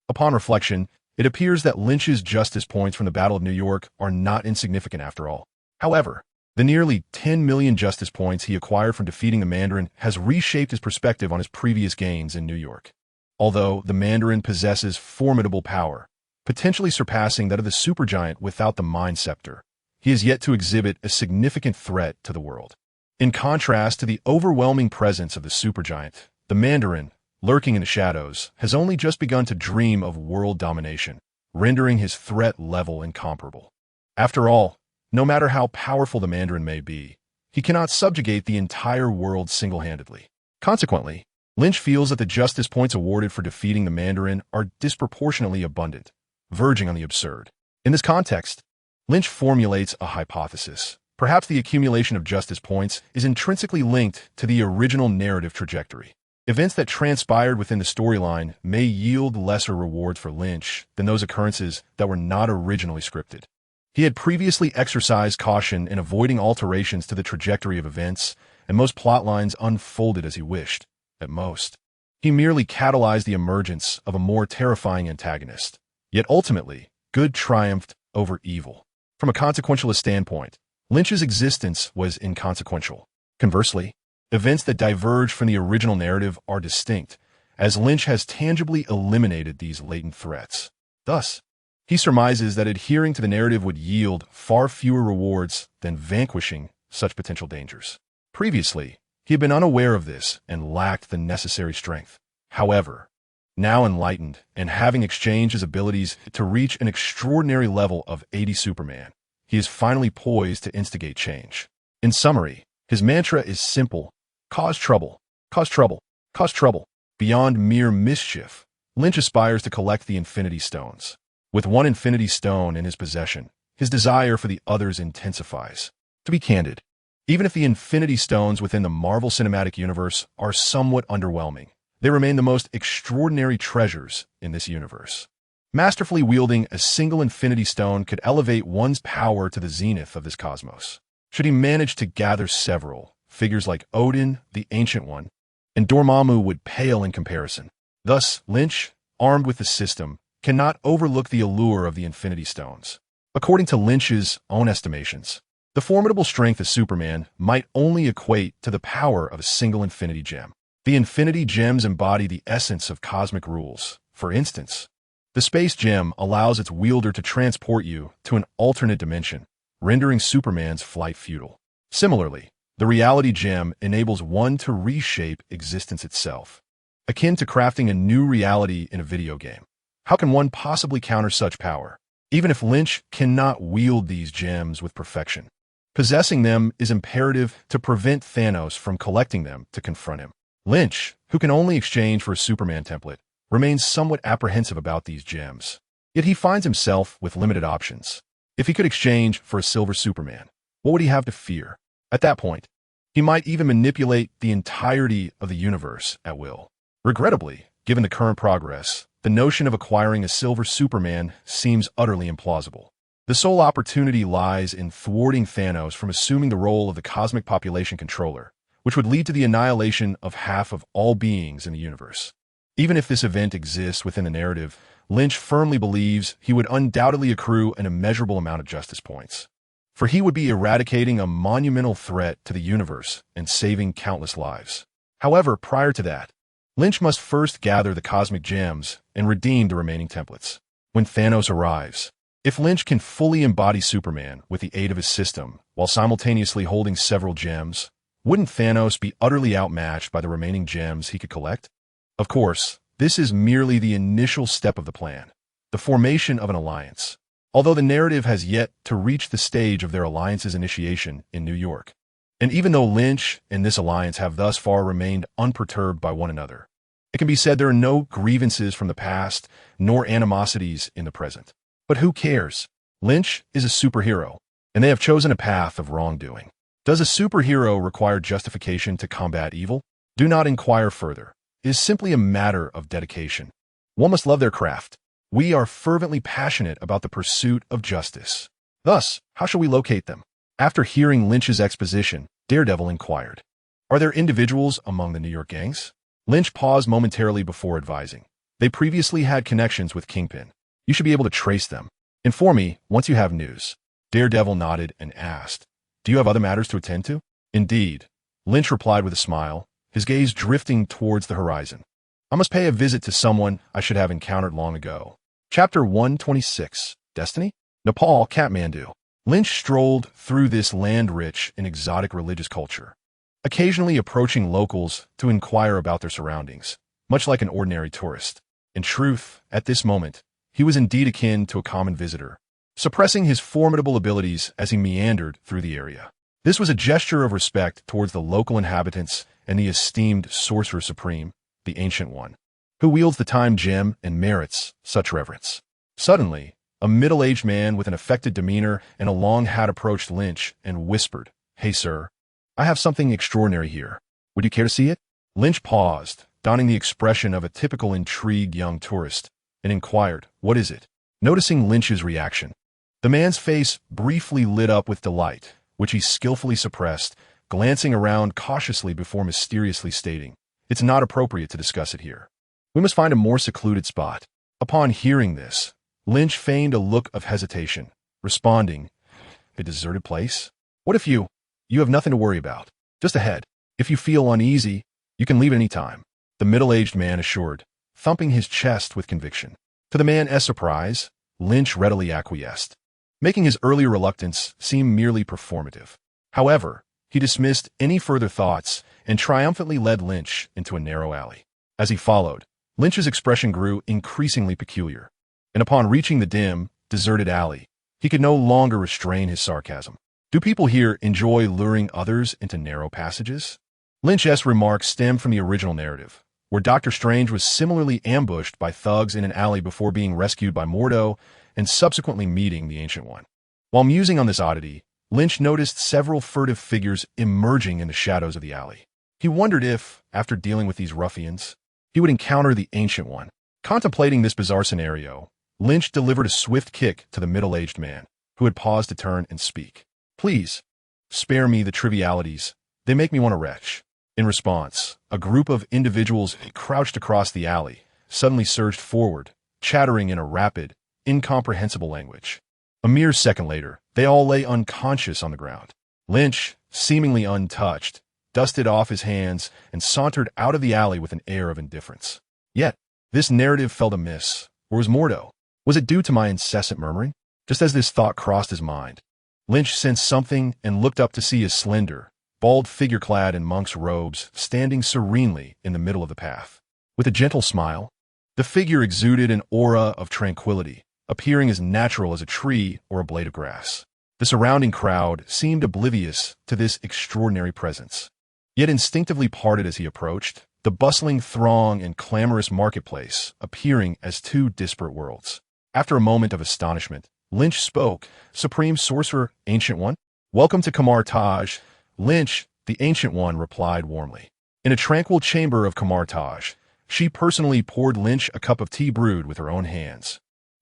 Upon reflection, it appears that Lynch's justice points from the Battle of New York are not insignificant after all. However, the nearly 10 million justice points he acquired from defeating the Mandarin has reshaped his perspective on his previous gains in New York. Although the Mandarin possesses formidable power, potentially surpassing that of the supergiant without the Mind Scepter, he is yet to exhibit a significant threat to the world. In contrast to the overwhelming presence of the supergiant, the Mandarin, lurking in the shadows, has only just begun to dream of world domination, rendering his threat level incomparable. After all, no matter how powerful the Mandarin may be, he cannot subjugate the entire world single-handedly. Consequently, Lynch feels that the justice points awarded for defeating the Mandarin are disproportionately abundant, verging on the absurd. In this context, Lynch formulates a hypothesis. Perhaps the accumulation of justice points is intrinsically linked to the original narrative trajectory. Events that transpired within the storyline may yield lesser rewards for Lynch than those occurrences that were not originally scripted. He had previously exercised caution in avoiding alterations to the trajectory of events, and most plot lines unfolded as he wished. At most, he merely catalyzed the emergence of a more terrifying antagonist. Yet ultimately, good triumphed over evil. From a consequentialist standpoint, Lynch's existence was inconsequential. Conversely, events that diverge from the original narrative are distinct, as Lynch has tangibly eliminated these latent threats. Thus, he surmises that adhering to the narrative would yield far fewer rewards than vanquishing such potential dangers. Previously, he had been unaware of this and lacked the necessary strength. However, now enlightened and having exchanged his abilities to reach an extraordinary level of 80 Superman, he is finally poised to instigate change. In summary, his mantra is simple: cause trouble, cause trouble, cause trouble. Beyond mere mischief, Lynch aspires to collect the Infinity Stones. With one Infinity Stone in his possession, his desire for the others intensifies. To be candid, even if the Infinity Stones within the Marvel Cinematic Universe are somewhat underwhelming, they remain the most extraordinary treasures in this universe. Masterfully wielding a single Infinity Stone could elevate one's power to the zenith of this cosmos. Should he manage to gather several, figures like Odin, the Ancient One, and Dormammu would pale in comparison. Thus, Lynch, armed with the system, cannot overlook the allure of the Infinity Stones. According to Lynch's own estimations, the formidable strength of Superman might only equate to the power of a single Infinity Gem. The Infinity Gems embody the essence of cosmic rules. For instance, the Space Gem allows its wielder to transport you to an alternate dimension, rendering Superman's flight futile. Similarly, the Reality Gem enables one to reshape existence itself, akin to crafting a new reality in a video game. How can one possibly counter such power? Even if Lynch cannot wield these gems with perfection, possessing them is imperative to prevent Thanos from collecting them to confront him. Lynch, who can only exchange for a Superman template, remains somewhat apprehensive about these gems. Yet he finds himself with limited options. If he could exchange for a silver Superman, what would he have to fear? At that point, he might even manipulate the entirety of the universe at will. Regrettably, given the current progress, the notion of acquiring a silver Superman seems utterly implausible. The sole opportunity lies in thwarting Thanos from assuming the role of the cosmic population controller, which would lead to the annihilation of half of all beings in the universe. Even if this event exists within the narrative, Lynch firmly believes he would undoubtedly accrue an immeasurable amount of justice points. For he would be eradicating a monumental threat to the universe and saving countless lives. However, prior to that, Lynch must first gather the cosmic gems and redeem the remaining templates. When Thanos arrives, if Lynch can fully embody Superman with the aid of his system while simultaneously holding several gems, wouldn't Thanos be utterly outmatched by the remaining gems he could collect? Of course, this is merely the initial step of the plan, the formation of an alliance, although the narrative has yet to reach the stage of their alliance's initiation in New York. And even though Lynch and this alliance have thus far remained unperturbed by one another, it can be said there are no grievances from the past nor animosities in the present. But who cares? Lynch is a superhero, and they have chosen a path of wrongdoing. Does a superhero require justification to combat evil? Do not inquire further. It is simply a matter of dedication. One must love their craft. We are fervently passionate about the pursuit of justice. Thus, how shall we locate them? After hearing Lynch's exposition, Daredevil inquired, "Are there individuals among the New York gangs?" Lynch paused momentarily before advising. "They previously had connections with Kingpin. You should be able to trace them. Inform me once you have news." Daredevil nodded and asked, "Do you have other matters to attend to?" "Indeed," Lynch replied with a smile, his gaze drifting towards the horizon. "I must pay a visit to someone I should have encountered long ago." Chapter 126, Destiny? Nepal, Kathmandu. Lynch strolled through this land rich in exotic religious culture, occasionally approaching locals to inquire about their surroundings, much like an ordinary tourist. In truth, at this moment, he was indeed akin to a common visitor, suppressing his formidable abilities as he meandered through the area. This was a gesture of respect towards the local inhabitants and the esteemed Sorcerer Supreme, the Ancient One, who wields the Time Gem and merits such reverence. Suddenly, a middle-aged man with an affected demeanor and a long hat approached Lynch and whispered, "Hey, sir, I have something extraordinary here. Would you care to see it?" Lynch paused, donning the expression of a typical intrigued young tourist, and inquired, "What is it?" Noticing Lynch's reaction, the man's face briefly lit up with delight, which he skillfully suppressed, glancing around cautiously before mysteriously stating, "It's not appropriate to discuss it here. We must find a more secluded spot." Upon hearing this, Lynch feigned a look of hesitation, responding, "A deserted place? What if you have nothing to worry about. Just ahead. If you feel uneasy, you can leave at any time," the middle-aged man assured, thumping his chest with conviction. To the man's surprise, Lynch readily acquiesced, making his earlier reluctance seem merely performative. However, he dismissed any further thoughts and triumphantly led Lynch into a narrow alley. As he followed, Lynch's expression grew increasingly peculiar, and upon reaching the dim, deserted alley, he could no longer restrain his sarcasm. Do people here enjoy luring others into narrow passages? Lynch's remarks stem from the original narrative, where Doctor Strange was similarly ambushed by thugs in an alley before being rescued by Mordo and subsequently meeting the Ancient One. While musing on this oddity, Lynch noticed several furtive figures emerging in the shadows of the alley. He wondered if, after dealing with these ruffians, he would encounter the Ancient One. Contemplating this bizarre scenario, Lynch delivered a swift kick to the middle-aged man, who had paused to turn and speak. Please, spare me the trivialities. They make me want to retch. In response, a group of individuals crouched across the alley suddenly surged forward, chattering in a rapid, incomprehensible language. A mere second later, they all lay unconscious on the ground. Lynch, seemingly untouched, dusted off his hands and sauntered out of the alley with an air of indifference. Yet, this narrative felt amiss. Or was Mordo? Was it due to my incessant murmuring? Just as this thought crossed his mind, Lynch sensed something and looked up to see a slender, bald figure clad in monk's robes standing serenely in the middle of the path. With a gentle smile, the figure exuded an aura of tranquility, appearing as natural as a tree or a blade of grass. The surrounding crowd seemed oblivious to this extraordinary presence, yet instinctively parted as he approached, the bustling throng and clamorous marketplace appearing as two disparate worlds. After a moment of astonishment, Lynch spoke. Supreme Sorcerer, Ancient One? Welcome to Kamar Taj. Lynch, the Ancient One, replied warmly. In a tranquil chamber of Kamar Taj, she personally poured Lynch a cup of tea brewed with her own hands.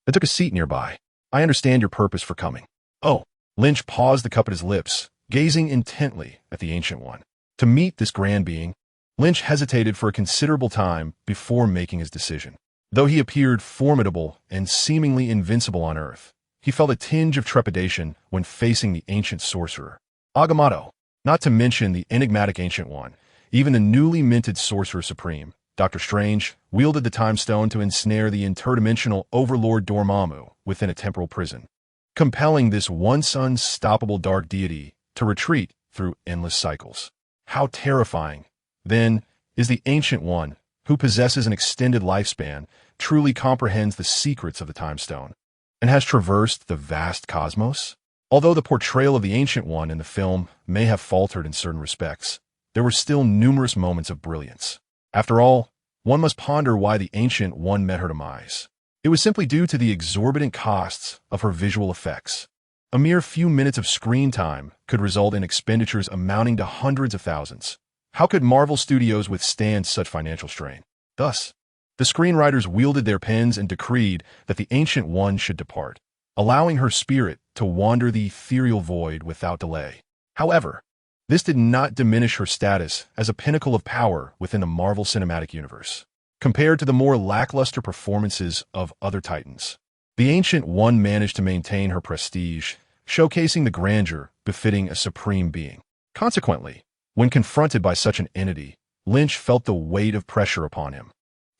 I took a seat nearby. I understand your purpose for coming. Oh. Lynch paused the cup at his lips, gazing intently at the Ancient One. To meet this grand being, Lynch hesitated for a considerable time before making his decision. Though he appeared formidable and seemingly invincible on Earth, he felt a tinge of trepidation when facing the ancient sorcerer. Agamotto, not to mention the enigmatic Ancient One, even the newly minted Sorcerer Supreme, Doctor Strange, wielded the Time Stone to ensnare the interdimensional Overlord Dormammu within a temporal prison, compelling this once unstoppable dark deity to retreat through endless cycles. How terrifying, then, is the Ancient One, who possesses an extended lifespan, truly comprehends the secrets of the Time Stone, and has traversed the vast cosmos? Although the portrayal of the Ancient One in the film may have faltered in certain respects, there were still numerous moments of brilliance. After all, one must ponder why the Ancient One met her demise. It was simply due to the exorbitant costs of her visual effects. A mere few minutes of screen time could result in expenditures amounting to hundreds of thousands. How could Marvel Studios withstand such financial strain? Thus, the screenwriters wielded their pens and decreed that the Ancient One should depart, allowing her spirit to wander the ethereal void without delay. However, this did not diminish her status as a pinnacle of power within the Marvel Cinematic Universe. Compared to the more lackluster performances of other Titans, the Ancient One managed to maintain her prestige, showcasing the grandeur befitting a supreme being. Consequently, when confronted by such an entity, Lynch felt the weight of pressure upon him.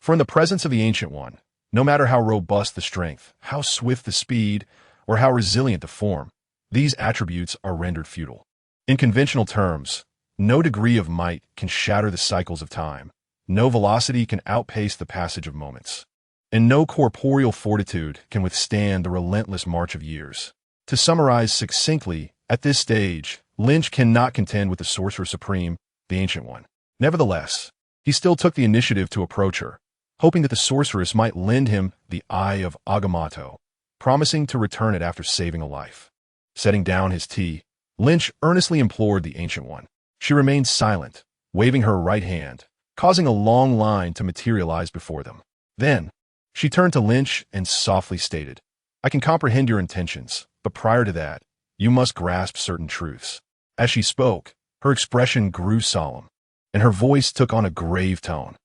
For in the presence of the Ancient One, no matter how robust the strength, how swift the speed, or how resilient the form, these attributes are rendered futile. In conventional terms, no degree of might can shatter the cycles of time, no velocity can outpace the passage of moments, and no corporeal fortitude can withstand the relentless march of years. To summarize succinctly, at this stage, Lynch cannot contend with the Sorcerer Supreme, the Ancient One. Nevertheless, he still took the initiative to approach her, hoping that the sorceress might lend him the Eye of Agamotto, promising to return it after saving a life. Setting down his tea, Lynch earnestly implored the Ancient One. She remained silent, waving her right hand, causing a long line to materialize before them. Then, she turned to Lynch and softly stated, I can comprehend your intentions, but prior to that, you must grasp certain truths. As she spoke, her expression grew solemn, and her voice took on a grave tone.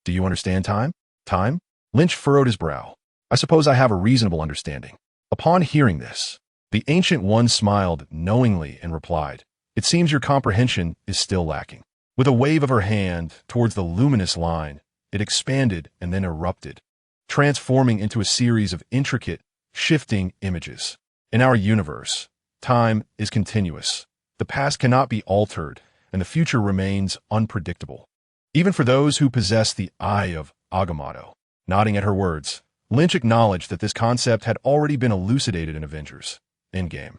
Do you understand time? Time? Lynch furrowed his brow. I suppose I have a reasonable understanding. Upon hearing this, the Ancient One smiled knowingly and replied, It seems your comprehension is still lacking. With a wave of her hand towards the luminous line, it expanded and then erupted, transforming into a series of intricate, shifting images. In our universe, time is continuous. The past cannot be altered, and the future remains unpredictable. even for those who possess the Eye of Agamotto. Nodding at her words, Lynch acknowledged that this concept had already been elucidated in Avengers Endgame,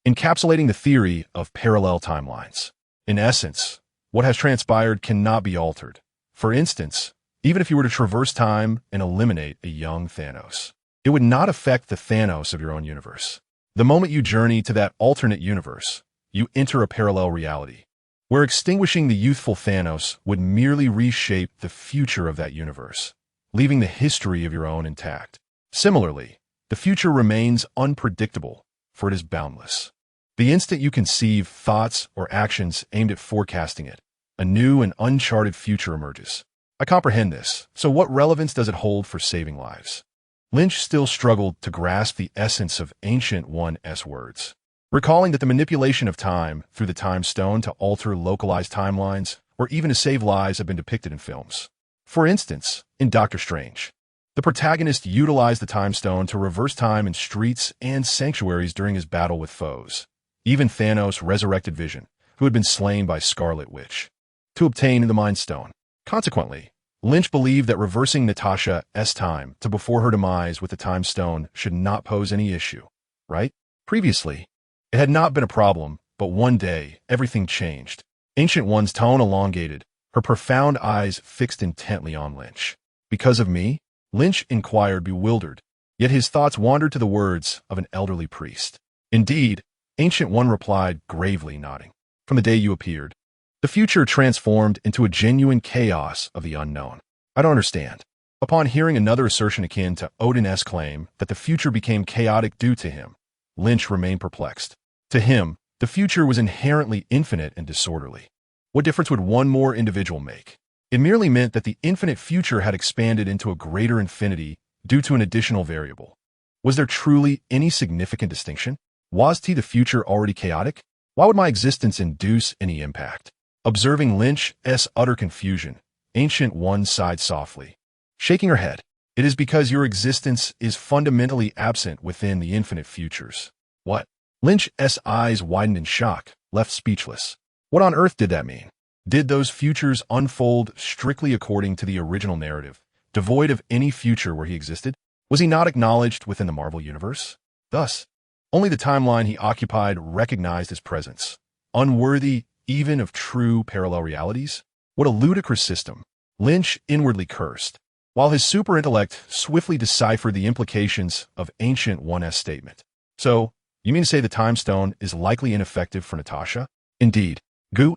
encapsulating the theory of parallel timelines. In essence, what has transpired cannot be altered. For instance, even if you were to traverse time and eliminate a young Thanos, it would not affect the Thanos of your own universe. The moment you journey to that alternate universe, you enter a parallel reality, where extinguishing the youthful Thanos would merely reshape the future of that universe, leaving the history of your own intact. Similarly, the future remains unpredictable, for it is boundless. The instant you conceive thoughts or actions aimed at forecasting it, a new and uncharted future emerges. I comprehend this, so what relevance does it hold for saving lives? Lynch still struggled to grasp the essence of Ancient One's words, recalling that the manipulation of time through the Time Stone to alter localized timelines or even to save lives have been depicted in films. For instance, in Doctor Strange, the protagonist utilized the Time Stone to reverse time in streets and sanctuaries during his battle with foes. Even Thanos resurrected Vision, who had been slain by Scarlet Witch, to obtain the Mind Stone. Consequently, Lynch believed that reversing Natasha's time to before her demise with the Time Stone should not pose any issue, right? Previously, it had not been a problem, but one day, everything changed. Ancient One's tone elongated, her profound eyes fixed intently on Lynch. Because of me? Lynch inquired, bewildered, yet his thoughts wandered to the words of an elderly priest. Indeed, Ancient One replied, gravely nodding. From the day you appeared, the future transformed into a genuine chaos of the unknown. I don't understand. Upon hearing another assertion akin to Odin's claim that the future became chaotic due to him, Lynch remained perplexed. To him, the future was inherently infinite and disorderly. What difference would one more individual make? It merely meant that the infinite future had expanded into a greater infinity due to an additional variable. Was there truly any significant distinction? Was the future already chaotic? Why would my existence induce any impact? Observing Lynch's utter confusion, Ancient One sighed softly, shaking her head. It is because your existence is fundamentally absent within the infinite futures. What? Lynch's eyes widened in shock, left speechless. What on earth did that mean? Did those futures unfold strictly according to the original narrative, devoid of any future where he existed? Was he not acknowledged within the Marvel Universe? Thus, only the timeline he occupied recognized his presence, unworthy even of true parallel realities? What a ludicrous system! Lynch inwardly cursed, while his super-intellect swiftly deciphered the implications of Ancient One's statement. So, you mean to say the Time Stone is likely ineffective for Natasha? Indeed,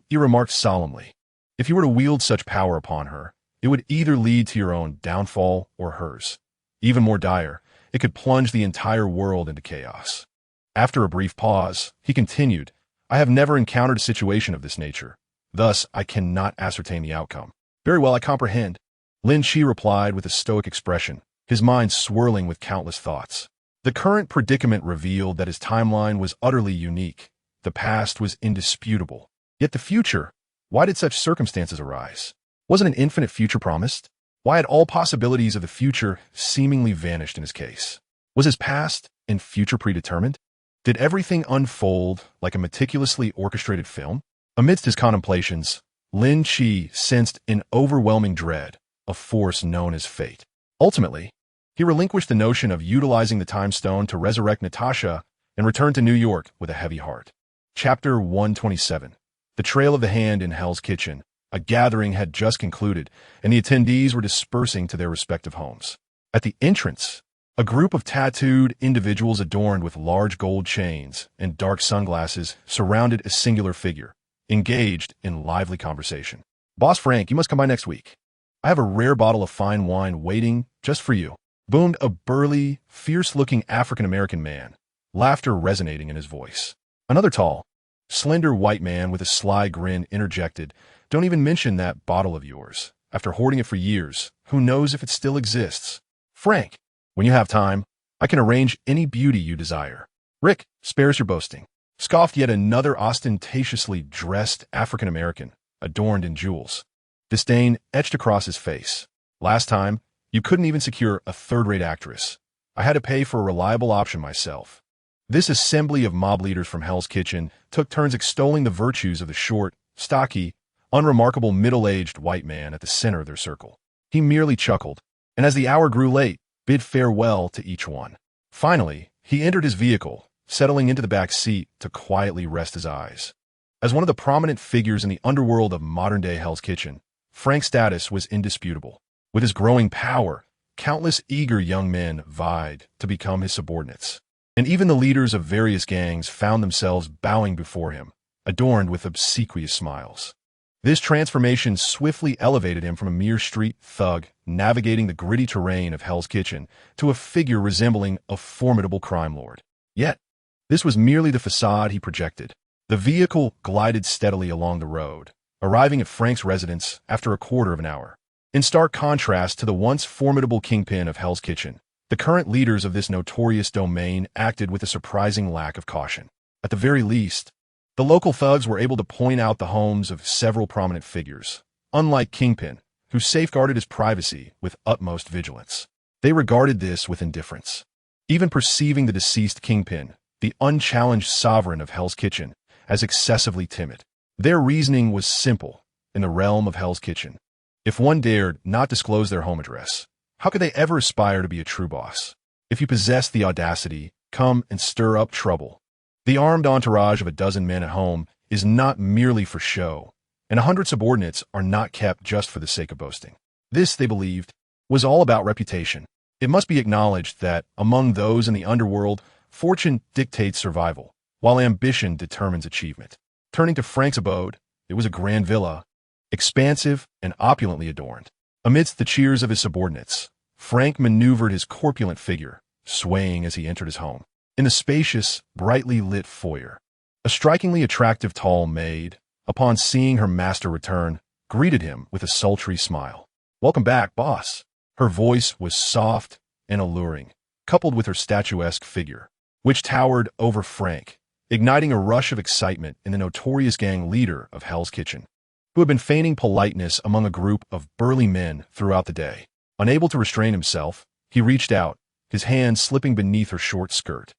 he remarked solemnly. If you were to wield such power upon her, it would either lead to your own downfall or hers. Even more dire, it could plunge the entire world into chaos. After a brief pause, he continued, I have never encountered a situation of this nature. Thus, I cannot ascertain the outcome. Very well, I comprehend. Lin Qi replied with a stoic expression, his mind swirling with countless thoughts. The current predicament revealed that his timeline was utterly unique. The past was indisputable. Yet the future, why did such circumstances arise? Wasn't an infinite future promised? Why had all possibilities of the future seemingly vanished in his case? Was his past and future predetermined? Did everything unfold like a meticulously orchestrated film? Amidst his contemplations, Lin Qi sensed an overwhelming dread, a force known as fate. Ultimately, he relinquished the notion of utilizing the Time Stone to resurrect Natasha and returned to New York with a heavy heart. Chapter 127. The Trail of the Hand in Hell's Kitchen. A gathering had just concluded, and the attendees were dispersing to their respective homes. At the entrance, a group of tattooed individuals adorned with large gold chains and dark sunglasses surrounded a singular figure, engaged in lively conversation. Boss Frank, you must come by next week. I have a rare bottle of fine wine waiting just for you, boomed a burly, fierce-looking African-American man, laughter resonating in his voice. Another tall, slender white man with a sly grin interjected, Don't even mention that bottle of yours. After hoarding it for years, who knows if it still exists? Frank, when you have time, I can arrange any beauty you desire. Rick, spares your boasting. Scoffed yet another ostentatiously dressed African-American, adorned in jewels. Disdain etched across his face. Last time, you couldn't even secure a third-rate actress. I had to pay for a reliable option myself. This assembly of mob leaders from Hell's Kitchen took turns extolling the virtues of the short, stocky, unremarkable middle-aged white man at the center of their circle. He merely chuckled, and as the hour grew late, bid farewell to each one. Finally, he entered his vehicle, settling into the back seat to quietly rest his eyes. As one of the prominent figures in the underworld of modern-day Hell's Kitchen, Frank's status was indisputable. With his growing power, countless eager young men vied to become his subordinates, and even the leaders of various gangs found themselves bowing before him, adorned with obsequious smiles. This transformation swiftly elevated him from a mere street thug navigating the gritty terrain of Hell's Kitchen to a figure resembling a formidable crime lord. Yet, this was merely the facade he projected. The vehicle glided steadily along the road, arriving at Frank's residence after a quarter of an hour. In stark contrast to the once formidable kingpin of Hell's Kitchen, the current leaders of this notorious domain acted with a surprising lack of caution. At the very least, the local thugs were able to point out the homes of several prominent figures, unlike Kingpin, who safeguarded his privacy with utmost vigilance. They regarded this with indifference, even perceiving the deceased Kingpin, the unchallenged sovereign of Hell's Kitchen, as excessively timid. Their reasoning was simple in the realm of Hell's Kitchen. If one dared not disclose their home address, how could they ever aspire to be a true boss? If you possess the audacity, come and stir up trouble. The armed entourage of a dozen men at home is not merely for show, and 100 subordinates are not kept just for the sake of boasting. This, they believed, was all about reputation. It must be acknowledged that, among those in the underworld, fortune dictates survival, while ambition determines achievement. Turning to Frank's abode, it was a grand villa, expansive and opulently adorned. Amidst the cheers of his subordinates, Frank maneuvered his corpulent figure, swaying as he entered his home. In the spacious, brightly lit foyer, a strikingly attractive tall maid, upon seeing her master return, greeted him with a sultry smile. "Welcome back, boss." Her voice was soft and alluring, coupled with her statuesque figure, which towered over Frank, igniting a rush of excitement in the notorious gang leader of Hell's Kitchen, who had been feigning politeness among a group of burly men throughout the day. Unable to restrain himself, he reached out, his hand slipping beneath her short skirt.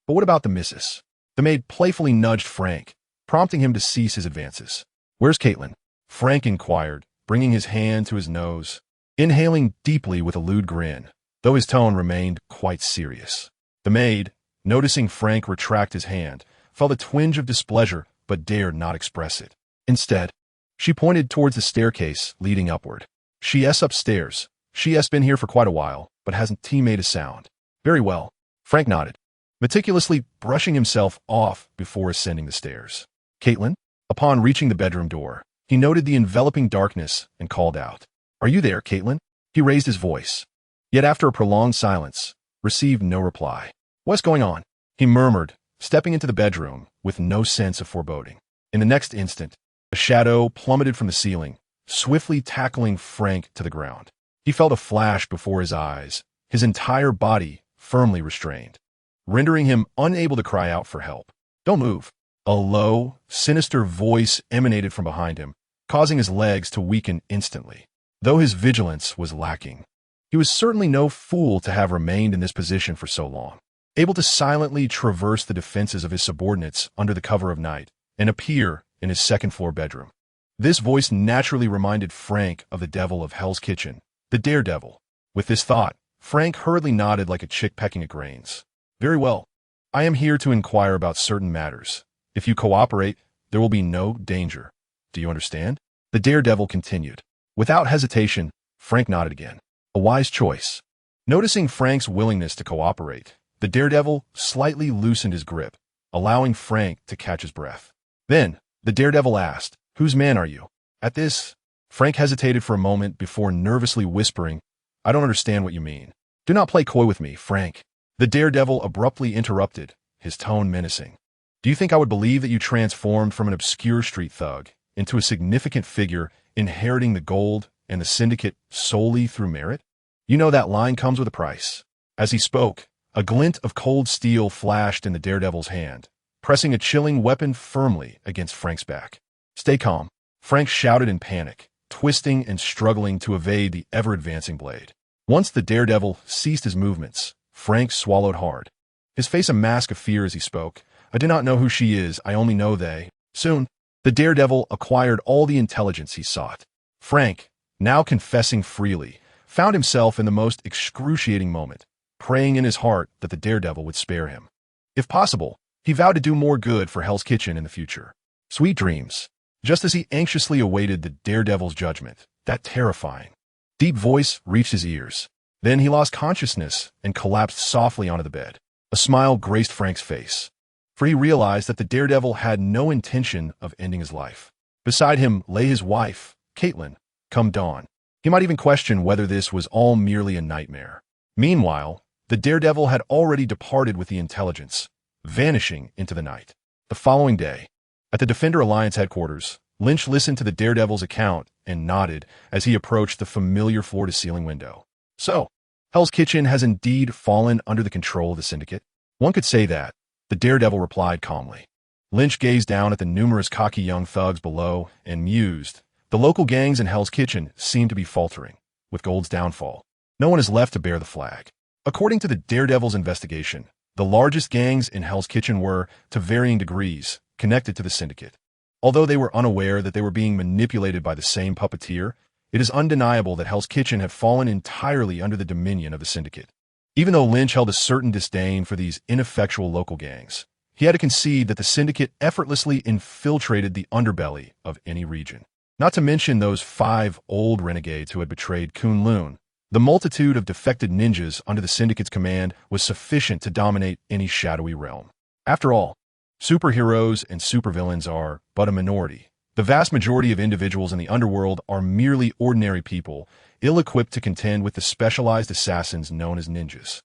But what about the missus? The maid playfully nudged Frank, prompting him to cease his advances. "Where's Caitlin?" Frank inquired, bringing his hand to his nose, inhaling deeply with a lewd grin, though his tone remained quite serious. The maid, noticing Frank retract his hand, felt a twinge of displeasure but dared not express it. Instead, she pointed towards the staircase leading upward. "She's upstairs. She has been here for quite a while, but hasn't made a sound." "Very well." Frank nodded, meticulously brushing himself off before ascending the stairs. "Caitlin?" Upon reaching the bedroom door, he noted the enveloping darkness and called out, "Are you there, Caitlin?" He raised his voice, yet after a prolonged silence, received no reply. "What's going on?" he murmured, stepping into the bedroom with no sense of foreboding. In the next instant, a shadow plummeted from the ceiling, swiftly tackling Frank to the ground. He felt a flash before his eyes, his entire body firmly restrained, rendering him unable to cry out for help. "Don't move." A low, sinister voice emanated from behind him, causing his legs to weaken instantly. Though his vigilance was lacking, he was certainly no fool to have remained in this position for so long, able to silently traverse the defenses of his subordinates under the cover of night and appear in his second-floor bedroom. This voice naturally reminded Frank of the devil of Hell's Kitchen, the Daredevil. With this thought, Frank hurriedly nodded like a chick pecking at grains. "Very well. I am here to inquire about certain matters. If you cooperate, there will be no danger. Do you understand?" The Daredevil continued. Without hesitation, Frank nodded again. A wise choice. Noticing Frank's willingness to cooperate, the Daredevil slightly loosened his grip, allowing Frank to catch his breath. Then, the Daredevil asked, "Whose man are you?" At this, Frank hesitated for a moment before nervously whispering, "I don't understand what you mean." "Do not play coy with me, Frank." The Daredevil abruptly interrupted, his tone menacing. "Do you think I would believe that you transformed from an obscure street thug into a significant figure inheriting the gold and the syndicate solely through merit? You know that line comes with a price." As he spoke, a glint of cold steel flashed in the Daredevil's hand, pressing a chilling weapon firmly against Frank's back. "Stay calm," Frank shouted in panic, twisting and struggling to evade the ever-advancing blade. Once the Daredevil ceased his movements, Frank swallowed hard, his face a mask of fear as he spoke. "I do not know who she is, I only know they." Soon, The daredevil acquired all the intelligence he sought. Frank, now confessing freely, found himself in the most excruciating moment, praying in his heart that the daredevil would spare him. If possible, he vowed to do more good for Hell's Kitchen in the future. Sweet dreams. Just as he anxiously awaited the daredevil's judgment, that terrifying, deep voice reached his ears. Then he lost consciousness and collapsed softly onto the bed. A smile graced Frank's face, for he realized that the daredevil had no intention of ending his life. Beside him lay his wife, Caitlin, come dawn. He might even question whether this was all merely a nightmare. Meanwhile, the daredevil had already departed with the intelligence, vanishing into the night. The following day, at the Defender Alliance headquarters, Lynch listened to the daredevil's account and nodded as he approached the familiar floor-to-ceiling window. So, Hell's Kitchen has indeed fallen under the control of the Syndicate? One could say that, the daredevil replied calmly. Lynch gazed down at the numerous cocky young thugs below and mused. The local gangs in Hell's Kitchen seem to be faltering. With Gold's downfall, no one is left to bear the flag. According to the daredevil's investigation, the largest gangs in Hell's Kitchen were, to varying degrees, connected to the Syndicate. Although they were unaware that they were being manipulated by the same puppeteer, it is undeniable that Hell's Kitchen had fallen entirely under the dominion of the Syndicate. Even though Lynch held a certain disdain for these ineffectual local gangs, he had to concede that the Syndicate effortlessly infiltrated the underbelly of any region. Not to mention those 5 old renegades who had betrayed Kunlun. The multitude of defected ninjas under the Syndicate's command was sufficient to dominate any shadowy realm. After all, superheroes and supervillains are but a minority. The vast majority of individuals in the underworld are merely ordinary people, ill-equipped to contend with the specialized assassins known as ninjas.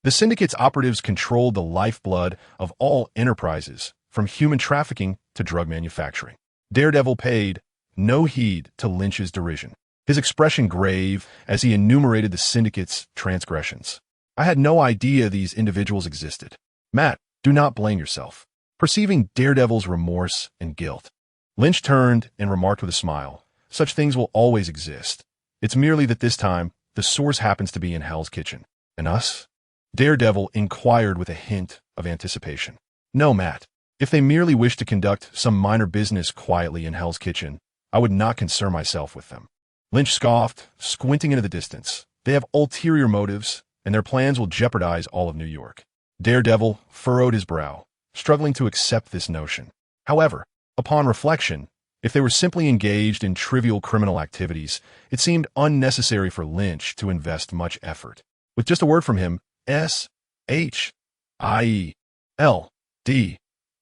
The Syndicate's operatives controlled the lifeblood of all enterprises, from human trafficking to drug manufacturing. Daredevil paid no heed to Lynch's derision, his expression grave as he enumerated the Syndicate's transgressions. I had no idea these individuals existed. Matt, do not blame yourself. Perceiving Daredevil's remorse and guilt, Lynch turned and remarked with a smile, such things will always exist. It's merely that this time, the source happens to be in Hell's Kitchen. And us? Daredevil inquired with a hint of anticipation. No, Matt. If they merely wish to conduct some minor business quietly in Hell's Kitchen, I would not concern myself with them. Lynch scoffed, squinting into the distance. They have ulterior motives, and their plans will jeopardize all of New York. Daredevil furrowed his brow, struggling to accept this notion. However, upon reflection, if they were simply engaged in trivial criminal activities, it seemed unnecessary for Lynch to invest much effort. With just a word from him, S-H-I-E-L-D,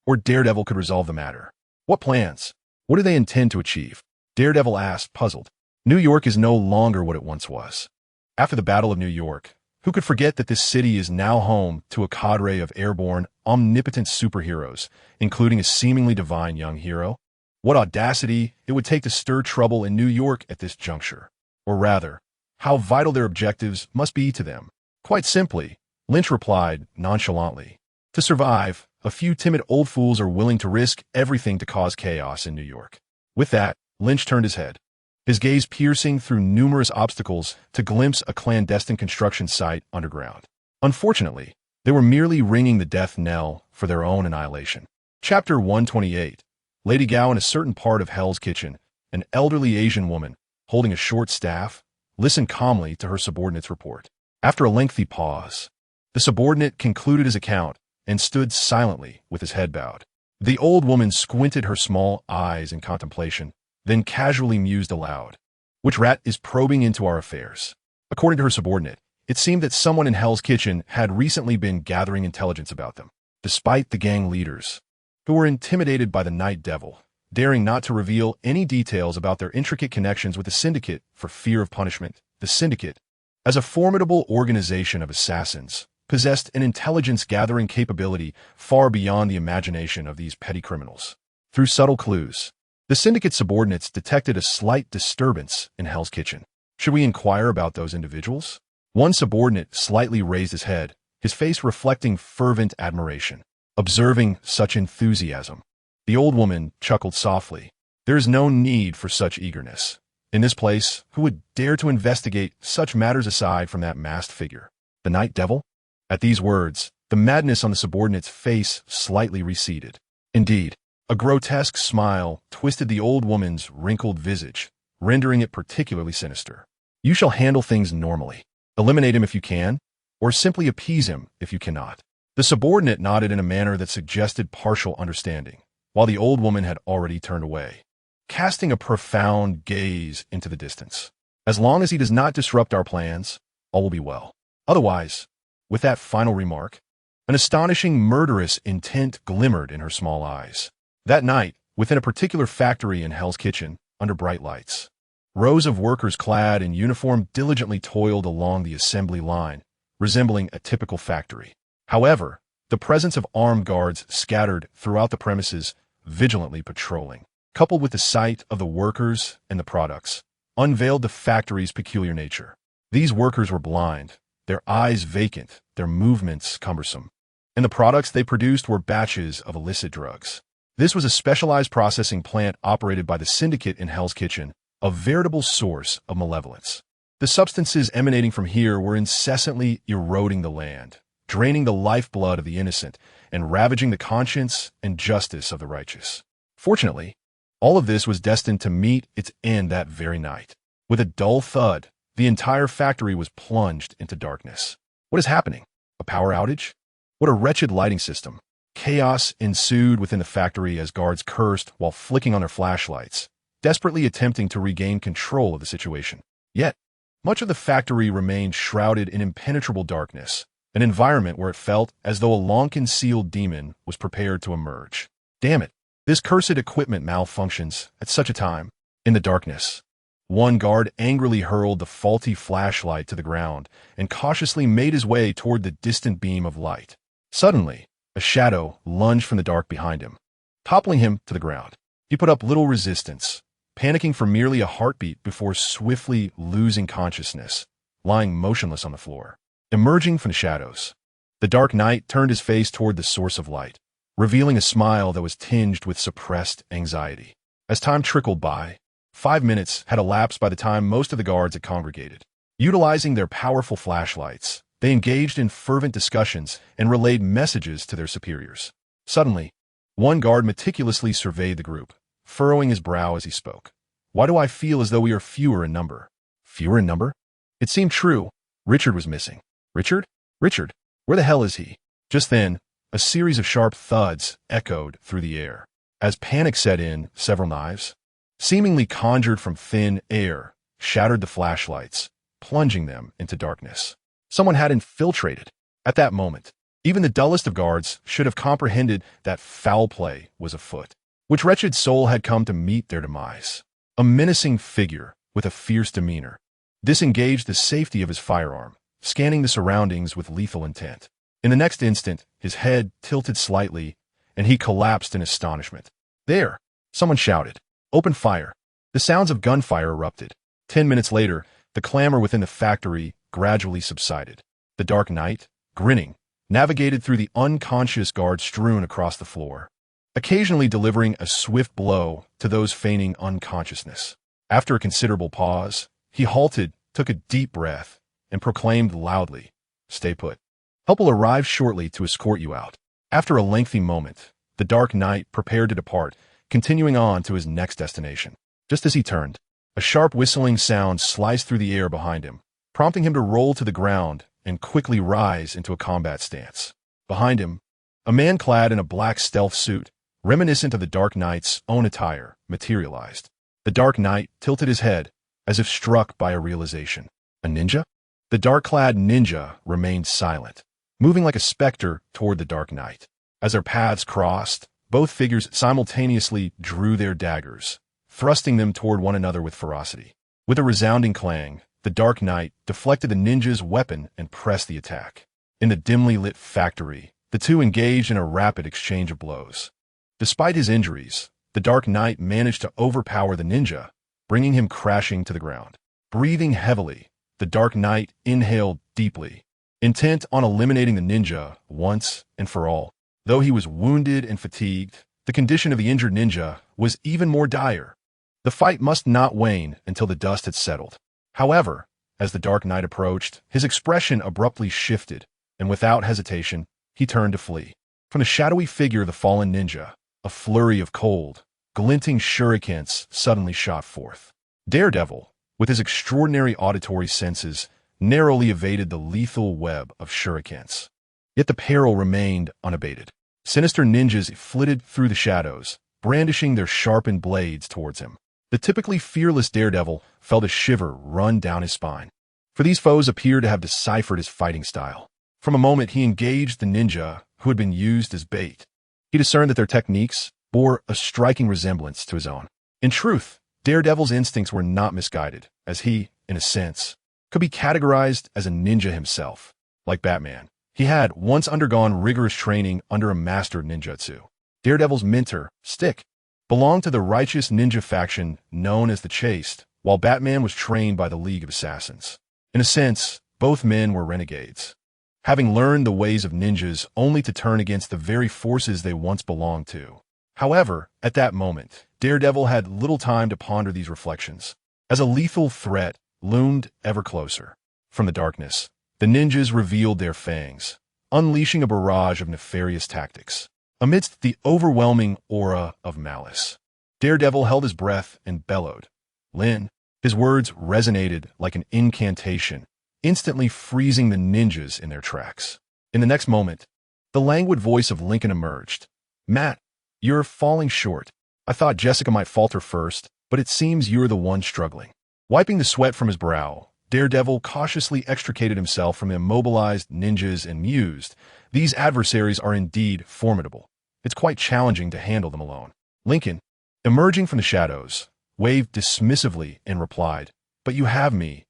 or Daredevil could resolve the matter. What plans? What do they intend to achieve? Daredevil asked, puzzled. New York is no longer what it once was. After the Battle of New York, who could forget that this city is now home to a cadre of airborne, omnipotent superheroes, including a seemingly divine young hero? What audacity it would take to stir trouble in New York at this juncture. Or rather, how vital their objectives must be to them. Quite simply, Lynch replied nonchalantly. To survive, a few timid old fools are willing to risk everything to cause chaos in New York. With that, Lynch turned his head, his gaze piercing through numerous obstacles to glimpse a clandestine construction site underground. Unfortunately, they were merely ringing the death knell for their own annihilation. Chapter 128. Lady Gao in a certain part of Hell's Kitchen, an elderly Asian woman, holding a short staff, listened calmly to her subordinate's report. After a lengthy pause, the subordinate concluded his account and stood silently with his head bowed. The old woman squinted her small eyes in contemplation, then casually mused aloud. Which rat is probing into our affairs? According to her subordinate, it seemed that someone in Hell's Kitchen had recently been gathering intelligence about them, despite the gang leaders, who were intimidated by the Night Devil, daring not to reveal any details about their intricate connections with the Syndicate for fear of punishment. The Syndicate, as a formidable organization of assassins, possessed an intelligence-gathering capability far beyond the imagination of these petty criminals. Through subtle clues, the Syndicate subordinates detected a slight disturbance in Hell's Kitchen. Should we inquire about those individuals? One subordinate slightly raised his head, his face reflecting fervent admiration. Observing such enthusiasm, the old woman chuckled softly. There is no need for such eagerness. In this place, who would dare to investigate such matters aside from that masked figure? The Night Devil? At these words, the madness on the subordinate's face slightly receded. Indeed, A grotesque smile twisted the old woman's wrinkled visage, rendering it particularly sinister. You shall handle things normally. Eliminate him if you can, or simply appease him if you cannot. The subordinate nodded in a manner that suggested partial understanding, while the old woman had already turned away, casting a profound gaze into the distance. As long as he does not disrupt our plans, all will be well. Otherwise, with that final remark, an astonishing murderous intent glimmered in her small eyes. That night, within a particular factory in Hell's Kitchen, under bright lights, rows of workers clad in uniform diligently toiled along the assembly line, resembling a typical factory. However, the presence of armed guards scattered throughout the premises, vigilantly patrolling, coupled with the sight of the workers and the products, unveiled the factory's peculiar nature. These workers were blind, their eyes vacant, their movements cumbersome, and the products they produced were batches of illicit drugs. This was a specialized processing plant operated by the syndicate in Hell's Kitchen, a veritable source of malevolence. The substances emanating from here were incessantly eroding the land, draining the lifeblood of the innocent, and ravaging the conscience and justice of the righteous. Fortunately, all of this was destined to meet its end that very night. With a dull thud, the entire factory was plunged into darkness. What is happening? A power outage? What a wretched lighting system. Chaos ensued within the factory as guards cursed while flicking on their flashlights, desperately attempting to regain control of the situation. Yet, much of the factory remained shrouded in impenetrable darkness, an environment where it felt as though a long-concealed demon was prepared to emerge. Damn it, this cursed equipment malfunctions at such a time. In the darkness, one guard angrily hurled the faulty flashlight to the ground and cautiously made his way toward the distant beam of light. Suddenly, a shadow lunged from the dark behind him, toppling him to the ground. He put up little resistance, panicking for merely a heartbeat before swiftly losing consciousness, lying motionless on the floor. Emerging from the shadows, the Dark Knight turned his face toward the source of light, revealing a smile that was tinged with suppressed anxiety. As time trickled by, 5 minutes had elapsed by the time most of the guards had congregated. Utilizing their powerful flashlights, they engaged in fervent discussions and relayed messages to their superiors. Suddenly, one guard meticulously surveyed the group, furrowing his brow as he spoke. Why do I feel as though we are fewer in number? Fewer in number? It seemed true. Richard was missing. Richard? Richard? Where the hell is he? Just then, a series of sharp thuds echoed through the air. As panic set in, several knives, seemingly conjured from thin air, shattered the flashlights, plunging them into darkness. Someone had infiltrated. At that moment, even the dullest of guards should have comprehended that foul play was afoot. Which wretched soul had come to meet their demise? A menacing figure with a fierce demeanor disengaged the safety of his firearm, scanning the surroundings with lethal intent. In the next instant, his head tilted slightly, and he collapsed in astonishment. There! Someone shouted. Open fire! The sounds of gunfire erupted. 10 minutes later, the clamor within the factory gradually subsided. The Dark Knight, grinning, navigated through the unconscious guards strewn across the floor, occasionally delivering a swift blow to those feigning unconsciousness. After a considerable pause, he halted, took a deep breath, and proclaimed loudly, "Stay put. Help will arrive shortly to escort you out." After a lengthy moment, the Dark Knight prepared to depart, continuing on to his next destination. Just as he turned, a sharp whistling sound sliced through the air behind him, prompting him to roll to the ground and quickly rise into a combat stance. Behind him, a man clad in a black stealth suit, reminiscent of the Dark Knight's own attire, materialized. The Dark Knight tilted his head, as if struck by a realization. A ninja? The dark-clad ninja remained silent, moving like a specter toward the Dark Knight. As their paths crossed, both figures simultaneously drew their daggers, thrusting them toward one another with ferocity. With a resounding clang, the Dark Knight deflected the ninja's weapon and pressed the attack. In the dimly lit factory, the two engaged in a rapid exchange of blows. Despite his injuries, the Dark Knight managed to overpower the ninja, bringing him crashing to the ground. Breathing heavily, the Dark Knight inhaled deeply, intent on eliminating the ninja once and for all. Though he was wounded and fatigued, the condition of the injured ninja was even more dire. The fight must not wane until the dust had settled. However, as the Dark Knight approached, his expression abruptly shifted, and without hesitation, he turned to flee. From the shadowy figure of the fallen ninja, a flurry of cold, glinting shurikens suddenly shot forth. Daredevil, with his extraordinary auditory senses, narrowly evaded the lethal web of shurikens. Yet the peril remained unabated. Sinister ninjas flitted through the shadows, brandishing their sharpened blades towards him. The typically fearless Daredevil felt a shiver run down his spine. For these foes appeared to have deciphered his fighting style. From a moment he engaged the ninja who had been used as bait. He discerned that their techniques bore a striking resemblance to his own. In truth, Daredevil's instincts were not misguided, as he, in a sense, could be categorized as a ninja himself. Like Batman, he had once undergone rigorous training under a master ninjutsu. Daredevil's mentor, Stick, belonged to the righteous ninja faction known as the Chaste, while Batman was trained by the League of Assassins. In a sense, both men were renegades, having learned the ways of ninjas only to turn against the very forces they once belonged to. However, at that moment, Daredevil had little time to ponder these reflections, as a lethal threat loomed ever closer. From the darkness, the ninjas revealed their fangs, unleashing a barrage of nefarious tactics. Amidst the overwhelming aura of malice, Daredevil held his breath and bellowed, "Lin." His words resonated like an incantation, instantly freezing the ninjas in their tracks. In the next moment, the languid voice of Lincoln emerged. "Matt, you're falling short. I thought Jessica might falter first, but it seems you're the one struggling." Wiping the sweat from his brow, Daredevil cautiously extricated himself from the immobilized ninjas and mused, "These adversaries are indeed formidable. It's quite challenging to handle them alone." Lincoln, emerging from the shadows, waved dismissively and replied, "But you have me,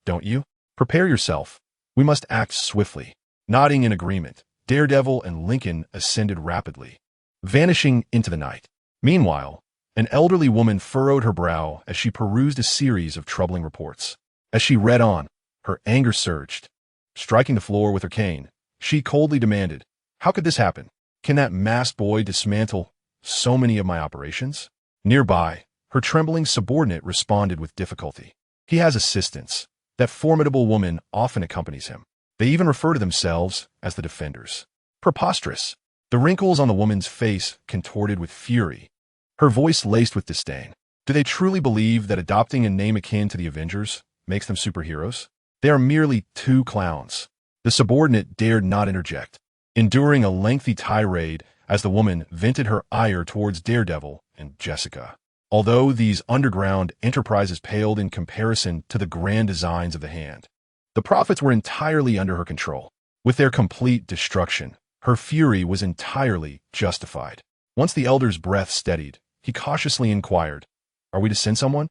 don't you? Prepare yourself. We must act swiftly." Nodding in agreement, Daredevil and Lincoln ascended rapidly, vanishing into the night. Meanwhile, an elderly woman furrowed her brow as she perused a series of troubling reports. As she read on, her anger surged. Striking the floor with her cane, she coldly demanded, "How could this happen? Can that masked boy dismantle so many of my operations?" Nearby, her trembling subordinate responded with difficulty, "He has assistants. That formidable woman often accompanies him. They even refer to themselves as the Defenders." Preposterous. The wrinkles on the woman's face contorted with fury, her voice laced with disdain. Do they truly believe that adopting a name akin to the Avengers makes them superheroes? They are merely two clowns. The subordinate dared not interject, enduring a lengthy tirade as the woman vented her ire towards Daredevil and Jessica. Although these underground enterprises paled in comparison to the grand designs of the Hand, the profits were entirely under her control. With their complete destruction, her fury was entirely justified. Once the elder's breath steadied, he cautiously inquired, "Are we to send someone?"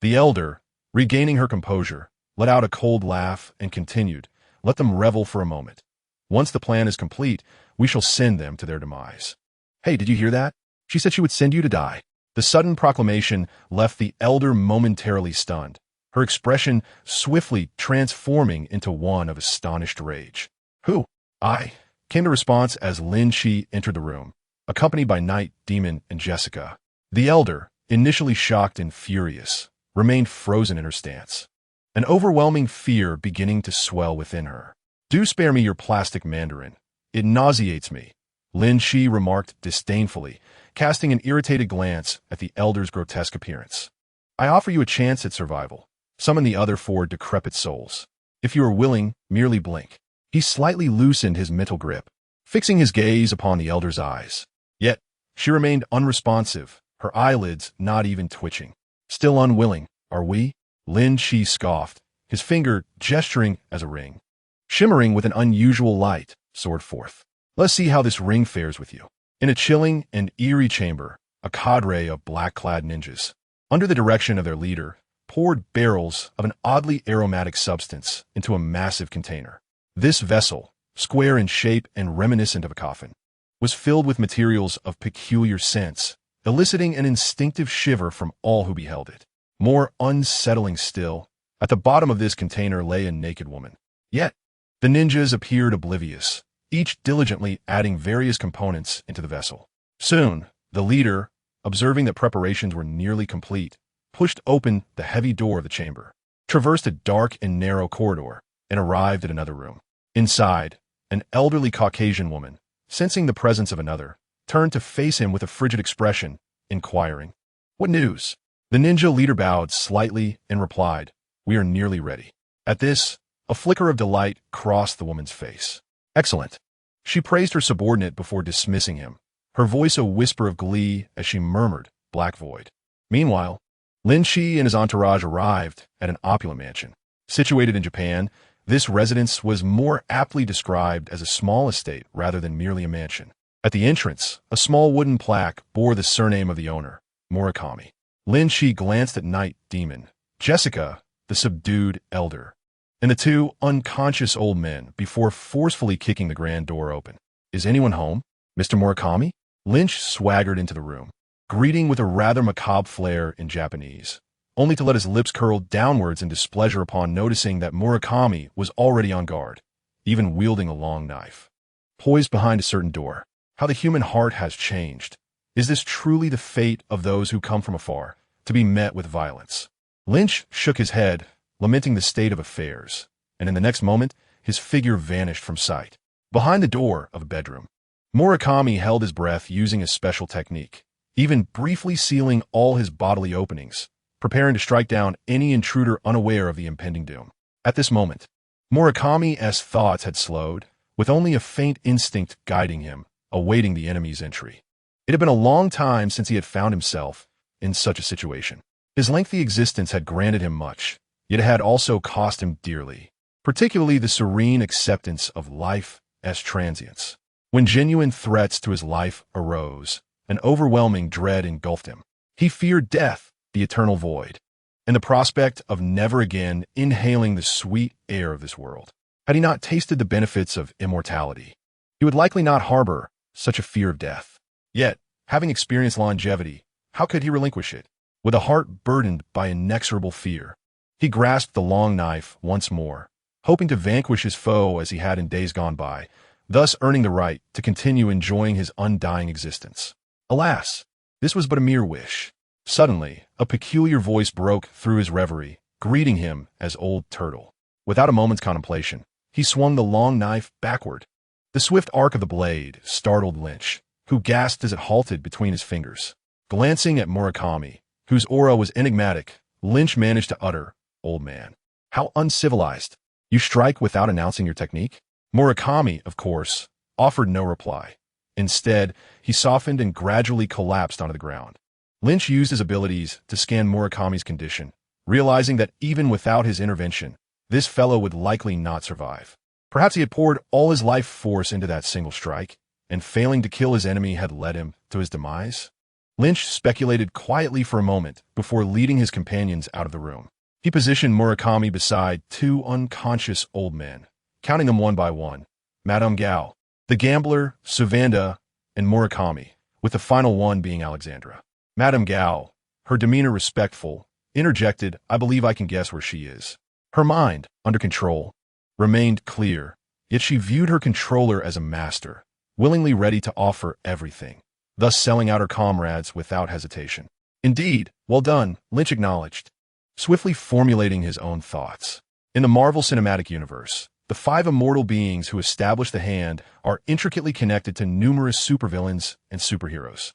The elder, regaining her composure, let out a cold laugh and continued, "Let them revel for a moment. Once the plan is complete, we shall send them to their demise." "Hey, did you hear that? She said she would send you to die." The sudden proclamation left the elder momentarily stunned, her expression swiftly transforming into one of astonished rage. "Who?" "I," came the response as Lin Qi entered the room, accompanied by Night, Demon, and Jessica. The elder, initially shocked and furious, remained frozen in her stance, an overwhelming fear beginning to swell within her. "Do spare me your plastic Mandarin. It nauseates me," Lin Qi remarked disdainfully, casting an irritated glance at the elder's grotesque appearance. "I offer you a chance at survival. Summon the other four decrepit souls. If you are willing, merely blink." He slightly loosened his mental grip, fixing his gaze upon the elder's eyes. Yet, she remained unresponsive, her eyelids not even twitching. "Still unwilling, are we?" Lin Qi scoffed, his finger gesturing as a ring, shimmering with an unusual light, soared forth. "Let's see how this ring fares with you." In a chilling and eerie chamber, a cadre of black-clad ninjas, under the direction of their leader, poured barrels of an oddly aromatic substance into a massive container. This vessel, square in shape and reminiscent of a coffin, was filled with materials of peculiar scents, eliciting an instinctive shiver from all who beheld it. More unsettling still, at the bottom of this container lay a naked woman. Yet, the ninjas appeared oblivious, each diligently adding various components into the vessel. Soon, the leader, observing that preparations were nearly complete, pushed open the heavy door of the chamber, traversed a dark and narrow corridor, and arrived at another room. Inside, an elderly Caucasian woman, sensing the presence of another, turned to face him with a frigid expression, inquiring, "What news?" The ninja leader bowed slightly and replied, "We are nearly ready." At this, a flicker of delight crossed the woman's face. "Excellent." She praised her subordinate before dismissing him, her voice a whisper of glee as she murmured, "Black Void." Meanwhile, Lin Qi and his entourage arrived at an opulent mansion. Situated in Japan, this residence was more aptly described as a small estate rather than merely a mansion. At the entrance, a small wooden plaque bore the surname of the owner, Murakami. Lin Qi glanced at Night Demon, Jessica, the subdued elder, and the two unconscious old men before forcefully kicking the grand door open. "Is anyone home? Mr. Murakami?" Lynch swaggered into the room, greeting with a rather macabre flair in Japanese, only to let his lips curl downwards in displeasure upon noticing that Murakami was already on guard, even wielding a long knife. Poised behind a certain door. How the human heart has changed. Is this truly the fate of those who come from afar, to be met with violence? Lynch shook his head, lamenting the state of affairs, and in the next moment, his figure vanished from sight. Behind the door of a bedroom, Murakami held his breath using a special technique, even briefly sealing all his bodily openings, preparing to strike down any intruder unaware of the impending doom. At this moment, Murakami's thoughts had slowed, with only a faint instinct guiding him, awaiting the enemy's entry. It had been a long time since he had found himself in such a situation. His lengthy existence had granted him much, yet it had also cost him dearly, particularly the serene acceptance of life as transience. When genuine threats to his life arose, an overwhelming dread engulfed him. He feared death, the eternal void, and the prospect of never again inhaling the sweet air of this world. Had he not tasted the benefits of immortality, he would likely not harbor such a fear of death. Yet, having experienced longevity, how could he relinquish it? With a heart burdened by inexorable fear, he grasped the long knife once more, hoping to vanquish his foe as he had in days gone by, thus earning the right to continue enjoying his undying existence. Alas, this was but a mere wish. Suddenly, a peculiar voice broke through his reverie, greeting him as Old Turtle. Without a moment's contemplation, he swung the long knife backward. The swift arc of the blade startled Lynch, who gasped as it halted between his fingers. Glancing at Murakami, whose aura was enigmatic, Lynch managed to utter, "Old man. How uncivilized. You strike without announcing your technique?" Murakami, of course, offered no reply. Instead, he softened and gradually collapsed onto the ground. Lynch used his abilities to scan Murakami's condition, realizing that even without his intervention, this fellow would likely not survive. Perhaps he had poured all his life force into that single strike, and failing to kill his enemy had led him to his demise. Lynch speculated quietly for a moment before leading his companions out of the room. He positioned Murakami beside two unconscious old men, counting them one by one: Madame Gao, the gambler, Suvanda, and Murakami, with the final one being Alexandra. Madame Gao, her demeanor respectful, interjected, "I believe I can guess where she is." Her mind, under control, remained clear, yet she viewed her controller as a master, willingly ready to offer everything, thus selling out her comrades without hesitation. "Indeed, well done," Lynch acknowledged, swiftly formulating his own thoughts. In the Marvel Cinematic Universe, the 5 immortal beings who establish the hand are intricately connected to numerous supervillains and superheroes.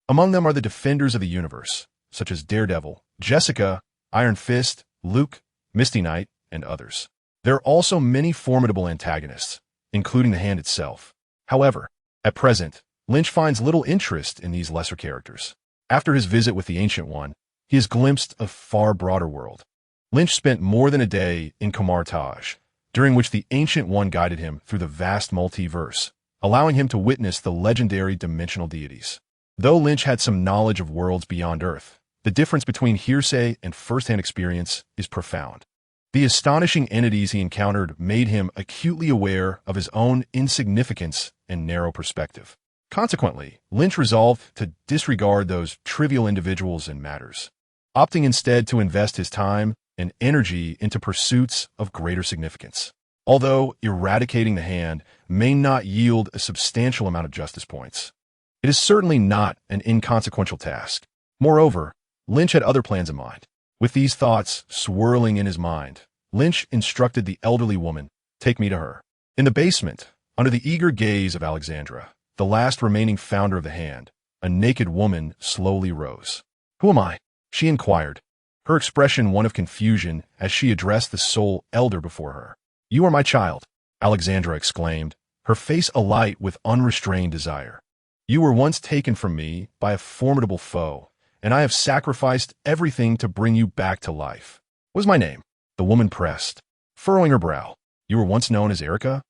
Among them are the defenders of the universe, such as Daredevil, Jessica, Iron Fist, Luke, Misty Knight, and others. There are also many formidable antagonists, including the hand itself. However, at present, Lynch finds little interest in these lesser characters. After his visit with the Ancient One, he has glimpsed a far broader world. Lynch spent more than a day in Kamartaj, during which the Ancient One guided him through the vast multiverse, allowing him to witness the legendary dimensional deities. Though Lynch had some knowledge of worlds beyond Earth, the difference between hearsay and first-hand experience is profound. The astonishing entities he encountered made him acutely aware of his own insignificance and narrow perspective. Consequently, Lynch resolved to disregard those trivial individuals and matters, opting instead to invest his time and energy into pursuits of greater significance. Although eradicating the hand may not yield a substantial amount of justice points, it is certainly not an inconsequential task. Moreover, Lynch had other plans in mind. With these thoughts swirling in his mind, Lynch instructed the elderly woman, "Take me to her." In the basement, under the eager gaze of Alexandra, the last remaining founder of the hand, a naked woman, slowly rose. "Who am I?" she inquired, her expression one of confusion as she addressed the sole elder before her. "You are my child," Alexandra exclaimed, her face alight with unrestrained desire. "You were once taken from me by a formidable foe, and I have sacrificed everything to bring you back to life." "What is my name?" the woman pressed, furrowing her brow. "You were once known as Erica?"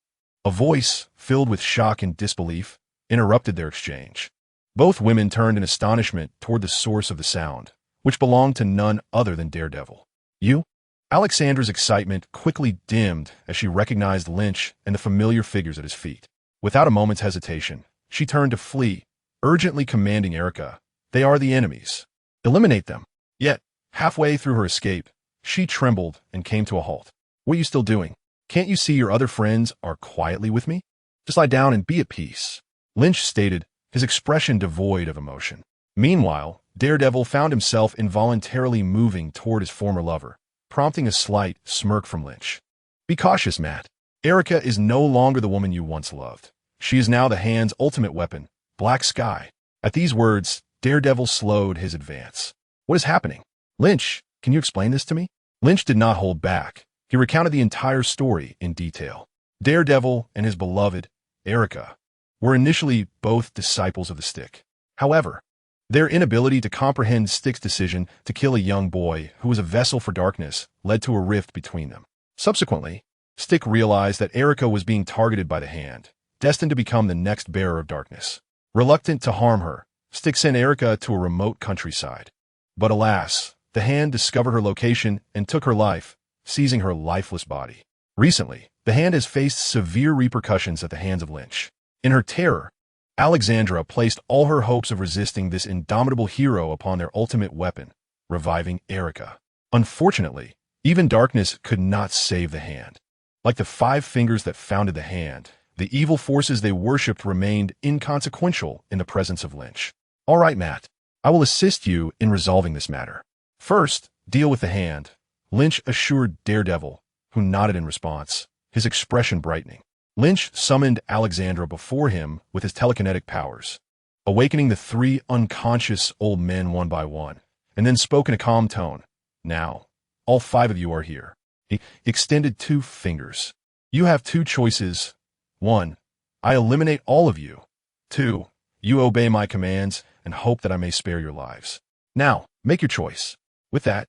A voice, filled with shock and disbelief, interrupted their exchange. Both women turned in astonishment toward the source of the sound, which belonged to none other than Daredevil. "You?" Alexandra's excitement quickly dimmed as she recognized Lynch and the familiar figures at his feet. Without a moment's hesitation, she turned to flee, urgently commanding Erica, "They are the enemies. Eliminate them." Yet, halfway through her escape, she trembled and came to a halt. "What are you still doing? Can't you see your other friends are quietly with me? Just lie down and be at peace," Lynch stated, his expression devoid of emotion. Meanwhile, Daredevil found himself involuntarily moving toward his former lover, prompting a slight smirk from Lynch. "Be cautious, Matt. Erica is no longer the woman you once loved. She is now the hand's ultimate weapon, Black Sky." At these words, Daredevil slowed his advance. "What is happening? Lynch, can you explain this to me?" Lynch did not hold back. He recounted the entire story in detail. Daredevil and his beloved, Erica, were initially both disciples of the Stick. However, their inability to comprehend Stick's decision to kill a young boy who was a vessel for darkness led to a rift between them. Subsequently, Stick realized that Erica was being targeted by the Hand, destined to become the next bearer of darkness. Reluctant to harm her, Stick sent Erica to a remote countryside. But alas, the Hand discovered her location and took her life, seizing her lifeless body. Recently, the Hand has faced severe repercussions at the hands of Lynch. In her terror, Alexandra placed all her hopes of resisting this indomitable hero upon their ultimate weapon, reviving Erica. Unfortunately, even darkness could not save the Hand. Like the 5 fingers that founded the Hand, the evil forces they worshipped remained inconsequential in the presence of Lynch. "All right, Matt. I will assist you in resolving this matter. First, deal with the Hand," Lynch assured Daredevil, who nodded in response, his expression brightening. Lynch summoned Alexandra before him with his telekinetic powers, awakening the 3 unconscious old men one by one, and then spoke in a calm tone. "Now, all 5 of you are here." He extended 2 fingers. "You have 2 choices. 1. I eliminate all of you. 2. You obey my commands and hope that I may spare your lives. Now, make your choice." With that,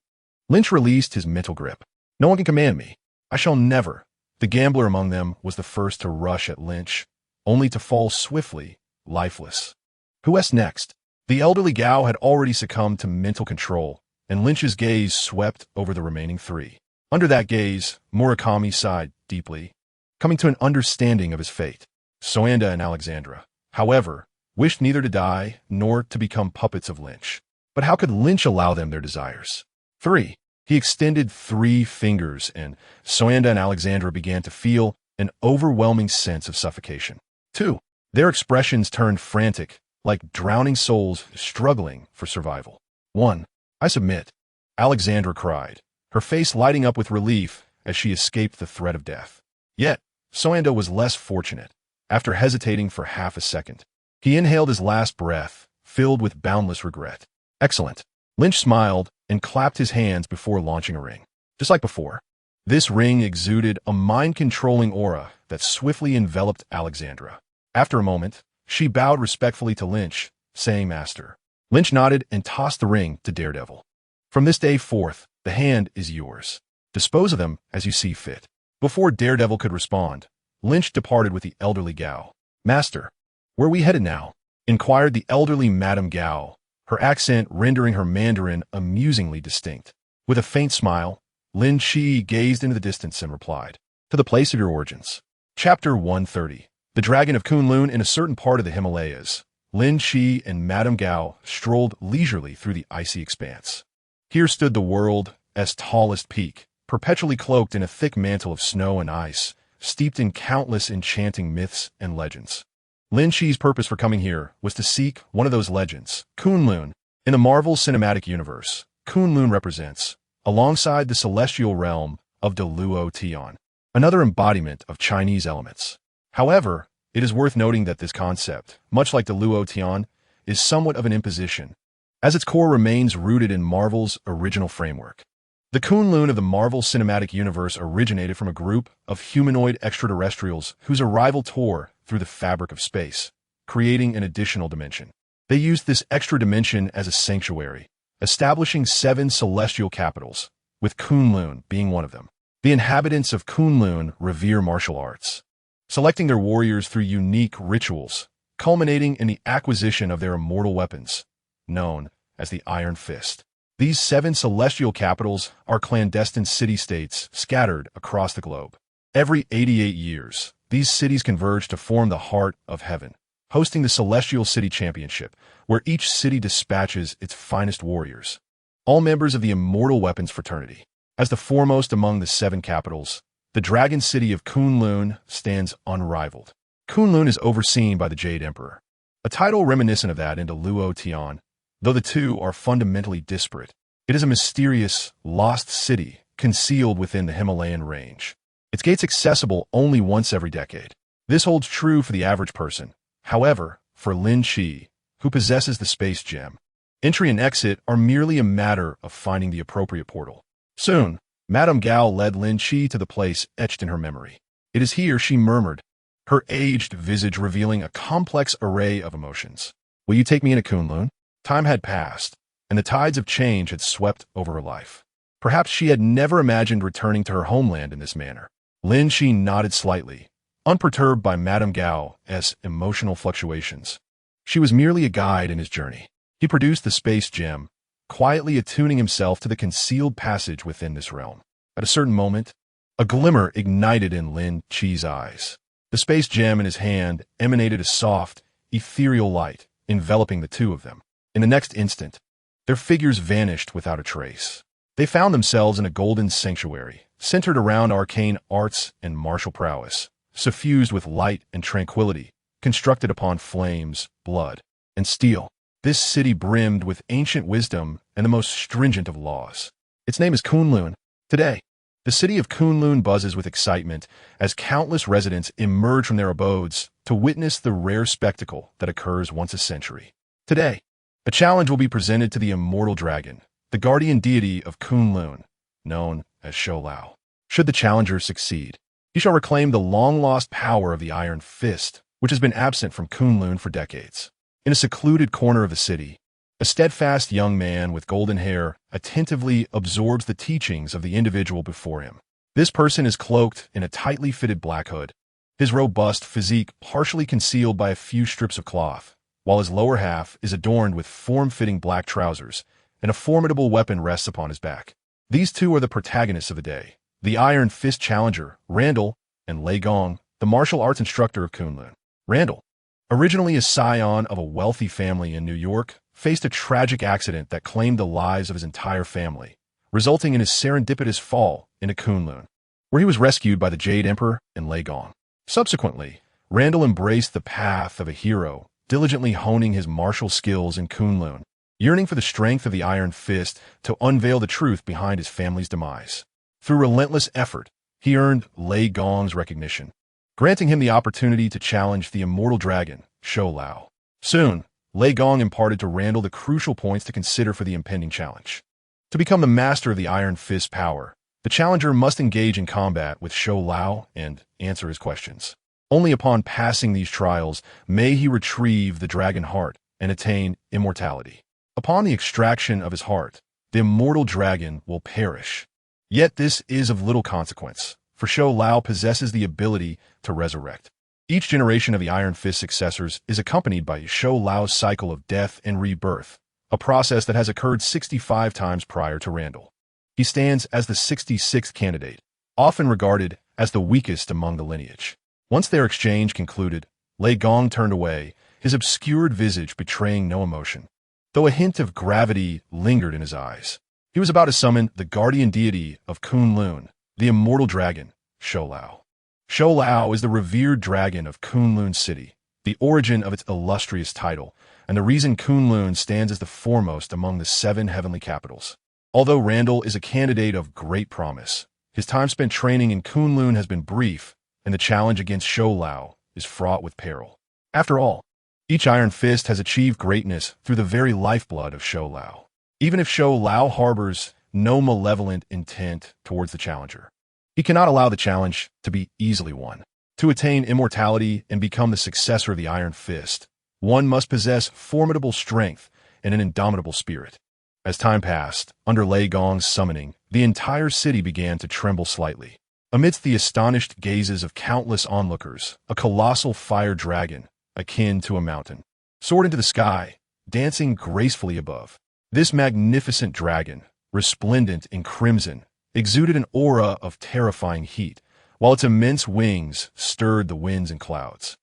Lynch released his mental grip. "No one can command me. I shall never." The gambler among them was the first to rush at Lynch, only to fall swiftly, lifeless. Who was next? The elderly Gao had already succumbed to mental control, and Lynch's gaze swept over the remaining 3. Under that gaze, Murakami sighed deeply, coming to an understanding of his fate. Soanda and Alexandra, however, wished neither to die nor to become puppets of Lynch. But how could Lynch allow them their desires? 3. He extended 3 fingers, and Soanda and Alexandra began to feel an overwhelming sense of suffocation. 2. Their expressions turned frantic, like drowning souls struggling for survival. 1. "I submit," Alexandra cried, her face lighting up with relief as she escaped the threat of death. Yet, Soanda was less fortunate. After hesitating for half a second, he inhaled his last breath, filled with boundless regret. "Excellent." Lynch smiled and clapped his hands before launching a ring. Just like before, this ring exuded a mind-controlling aura that swiftly enveloped Alexandra. After a moment, she bowed respectfully to Lynch, saying, "Master." Lynch nodded and tossed the ring to Daredevil. "From this day forth, the Hand is yours. Dispose of them as you see fit." Before Daredevil could respond, Lynch departed with the elderly Gao. "Master, where are we headed now?" inquired the elderly Madame Gao, her accent rendering her Mandarin amusingly distinct. With a faint smile, Lin Qi gazed into the distance and replied, "To the place of your origins." Chapter 130. The Dragon of Kunlun. In a certain part of the Himalayas, Lin Qi and Madame Gao strolled leisurely through the icy expanse. Here stood the world's tallest peak, perpetually cloaked in a thick mantle of snow and ice, steeped in countless enchanting myths and legends. Lin Qi's purpose for coming here was to seek one of those legends, Kunlun. In the Marvel Cinematic Universe, Kunlun represents, alongside the celestial realm of Deluo Tion, another embodiment of Chinese elements. However, It is worth noting that this concept, much like the Luo Tian, is somewhat of an imposition, as its core remains rooted in Marvel's original framework. The Kunlun of the Marvel Cinematic Universe originated from a group of humanoid extraterrestrials whose arrival tore through the fabric of space, creating an additional dimension. They used this extra dimension as a sanctuary, establishing 7 celestial capitals, with Kunlun being one of them. The inhabitants of Kunlun revere martial arts, selecting their warriors through unique rituals, culminating in the acquisition of their immortal weapons, known as the Iron Fist. These 7 celestial capitals are clandestine city-states scattered across the globe. Every 88 years, these cities converge to form the heart of heaven, hosting the Celestial City Championship, where each city dispatches its finest warriors, all members of the Immortal Weapons Fraternity. As the foremost among the 7 capitals, the Dragon City of Kunlun stands unrivaled. Kunlun is overseen by the Jade Emperor, a title reminiscent of that in the Luo Tian. Though the two are fundamentally disparate, it is a mysterious, lost city concealed within the Himalayan range. Its gates accessible only once every decade. This holds true for the average person. However, for Lin Qi, who possesses the space gem, entry and exit are merely a matter of finding the appropriate portal. Soon, Madame Gao led Lin Qi to the place etched in her memory. It is here, she murmured, her aged visage revealing a complex array of emotions. Will you take me into Kunlun? Time had passed, and the tides of change had swept over her life. Perhaps she had never imagined returning to her homeland in this manner. Lin Qi nodded slightly, unperturbed by Madame Gao's emotional fluctuations. She was merely a guide in his journey. He produced the space gem, quietly attuning himself to the concealed passage within this realm. At a certain moment, a glimmer ignited in Lin Qi's eyes. The space gem in his hand emanated a soft, ethereal light, enveloping the two of them. In the next instant, their figures vanished without a trace. They found themselves in a golden sanctuary, centered around arcane arts and martial prowess, suffused with light and tranquility, constructed upon flames, blood, and steel. This city brimmed with ancient wisdom and the most stringent of laws. Its name is Kunlun. Today, the city of Kunlun buzzes with excitement as countless residents emerge from their abodes to witness the rare spectacle that occurs once a century. Today, a challenge will be presented to the immortal dragon, the guardian deity of Kunlun, known as Shou Lao. Should the challenger succeed, he shall reclaim the long-lost power of the Iron Fist, which has been absent from Kunlun for decades. In a secluded corner of the city, a steadfast young man with golden hair attentively absorbs the teachings of the individual before him. This person is cloaked in a tightly fitted black hood, his robust physique partially concealed by a few strips of cloth, while his lower half is adorned with form-fitting black trousers, and a formidable weapon rests upon his back. These two are the protagonists of the day, the Iron Fist challenger, Randall, and Lei Gong, the martial arts instructor of Kunlun. Randall, originally a scion of a wealthy family in New York, faced a tragic accident that claimed the lives of his entire family, resulting in his serendipitous fall into Kunlun, where he was rescued by the Jade Emperor and Lei Gong. Subsequently, Randall embraced the path of a hero, diligently honing his martial skills in Kunlun, yearning for the strength of the Iron Fist to unveil the truth behind his family's demise. Through relentless effort, he earned Lei Gong's recognition, granting him the opportunity to challenge the immortal dragon, Shou Lao. Soon, Lei Gong imparted to Randall the crucial points to consider for the impending challenge. To become the master of the Iron Fist power, the challenger must engage in combat with Shou Lao and answer his questions. Only upon passing these trials may he retrieve the dragon heart and attain immortality. Upon the extraction of his heart, the immortal dragon will perish. Yet this is of little consequence, for Shou Lao possesses the ability to resurrect. Each generation of the Iron Fist successors is accompanied by Shou Lao's cycle of death and rebirth, a process that has occurred 65 times prior to Randall. He stands as the 66th candidate, often regarded as the weakest among the lineage. Once their exchange concluded, Lei Gong turned away, his obscured visage betraying no emotion, though a hint of gravity lingered in his eyes. He was about to summon the guardian deity of Kunlun, the immortal dragon, Shou Lao. Shou Lao is the revered dragon of Kunlun City, the origin of its illustrious title, and the reason Kunlun stands as the foremost among the 7 heavenly capitals. Although Randall is a candidate of great promise, his time spent training in Kunlun has been brief, and the challenge against Shou Lao is is fraught with peril. After all, each Iron Fist has achieved greatness through the very lifeblood of Shou Lao. Even if Shou Lao harbors no malevolent intent towards the challenger, he cannot allow the challenge to be easily won. To attain immortality and become the successor of the Iron Fist, one must possess formidable strength and an indomitable spirit. As time passed, under Lei Gong's summoning, the entire city began to tremble slightly. Amidst the astonished gazes of countless onlookers, a colossal fire dragon, akin to a mountain, soared into the sky, dancing gracefully above. This magnificent dragon, resplendent in crimson, exuded an aura of terrifying heat, while its immense wings stirred the winds and clouds.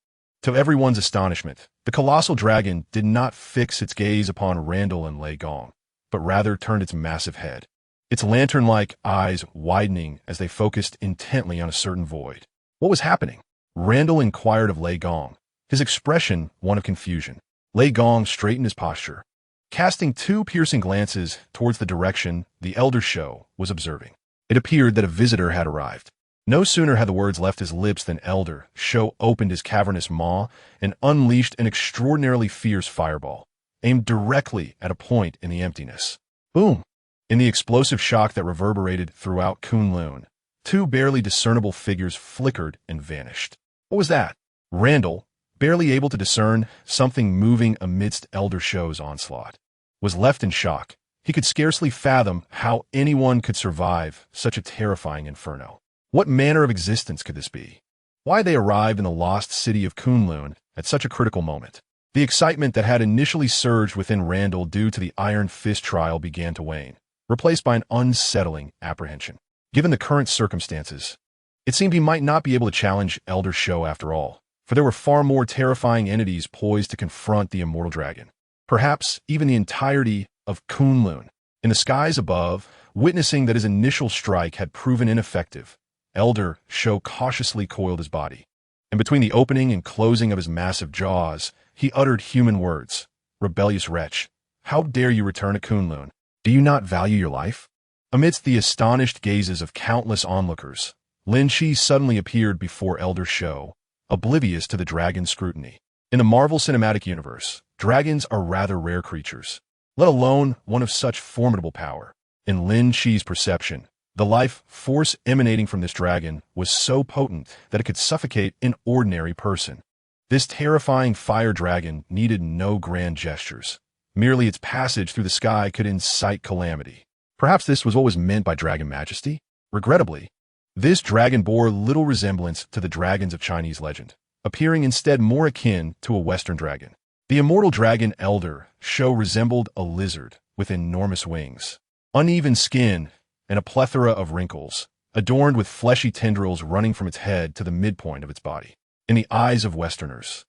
To everyone's astonishment, the colossal dragon did not fix its gaze upon Randall and Lei Gong, but rather turned its massive head, its lantern-like eyes widening as they focused intently on a certain void. What was happening? Randall inquired of Lei Gong, his expression one of confusion. Lei Gong straightened his posture, casting two piercing glances towards the direction the elder Shou was observing. It appeared that a visitor had arrived. No sooner had the words left his lips than elder Shou opened his cavernous maw and unleashed an extraordinarily fierce fireball, aimed directly at a point in the emptiness. Boom! In the explosive shock that reverberated throughout Kunlun, two barely discernible figures flickered and vanished. What was that? Randall, barely able to discern something moving amidst Elder Shou's onslaught, was left in shock. He could scarcely fathom how anyone could survive such a terrifying inferno. What manner of existence could this be? Why they arrived in the lost city of Kunlun at such a critical moment? The excitement that had initially surged within Randall due to the Iron Fist trial began to wane, replaced by an unsettling apprehension. Given the current circumstances, it seemed he might not be able to challenge Elder Shou after all, for there were far more terrifying entities poised to confront the immortal dragon. Perhaps even the entirety of Kunlun. In the skies above, witnessing that his initial strike had proven ineffective, Elder Shou cautiously coiled his body, and between the opening and closing of his massive jaws, he uttered human words. Rebellious wretch, how dare you return to Kunlun? Do you not value your life? Amidst the astonished gazes of countless onlookers, Lin Qi suddenly appeared before Elder Shou, oblivious to the dragon's scrutiny. In the Marvel Cinematic Universe, dragons are rather rare creatures, let alone one of such formidable power. In Lin Qi's perception, the life force emanating from this dragon was so potent that it could suffocate an ordinary person. This terrifying fire dragon needed no grand gestures. Merely its passage through the sky could incite calamity. Perhaps this was what was meant by dragon majesty? Regrettably, this dragon bore little resemblance to the dragons of Chinese legend, appearing instead more akin to a Western dragon. The immortal dragon Elder Shou resembled a lizard with enormous wings, uneven skin, and a plethora of wrinkles, adorned with fleshy tendrils running from its head to the midpoint of its body. In the eyes of Westerners,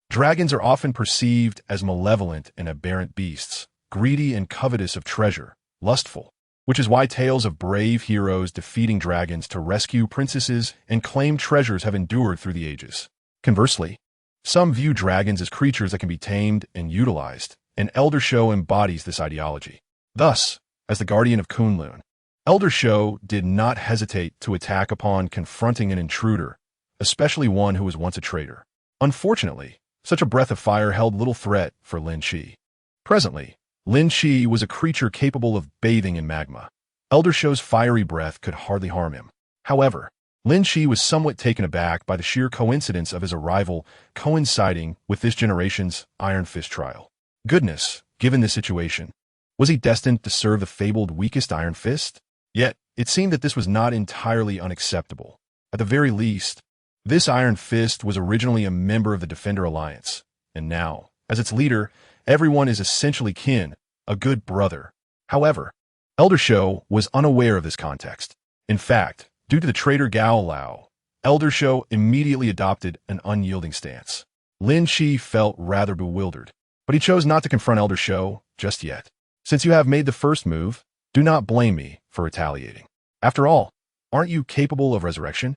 dragons are often perceived as malevolent and aberrant beasts, greedy and covetous of treasure, lustful, which is why tales of brave heroes defeating dragons to rescue princesses and claim treasures have endured through the ages. Conversely, some view dragons as creatures that can be tamed and utilized, and Elder Shou embodies this ideology. Thus, as the guardian of Kunlun, Elder Shou did not hesitate to attack upon confronting an intruder, especially one who was once a traitor. Unfortunately, such a breath of fire held little threat for Lin Qi. Presently, Lin Qi was a creature capable of bathing in magma. Elder Shou's fiery breath could hardly harm him. However, Lin Qi was somewhat taken aback by the sheer coincidence of his arrival coinciding with this generation's Iron Fist trial. Goodness, given this situation, was he destined to serve the fabled weakest Iron Fist? Yet, it seemed that this was not entirely unacceptable. At the very least, this Iron Fist was originally a member of the Defender Alliance, and now, as its leader, everyone is essentially kin, a good brother. However, Elder Shou was unaware of this context. In fact, due to the traitor Gao Lao, Elder Shou immediately adopted an unyielding stance. Lin Qi felt rather bewildered, but he chose not to confront Elder Shou just yet. Since you have made the first move, do not blame me for retaliating. After all, aren't you capable of resurrection?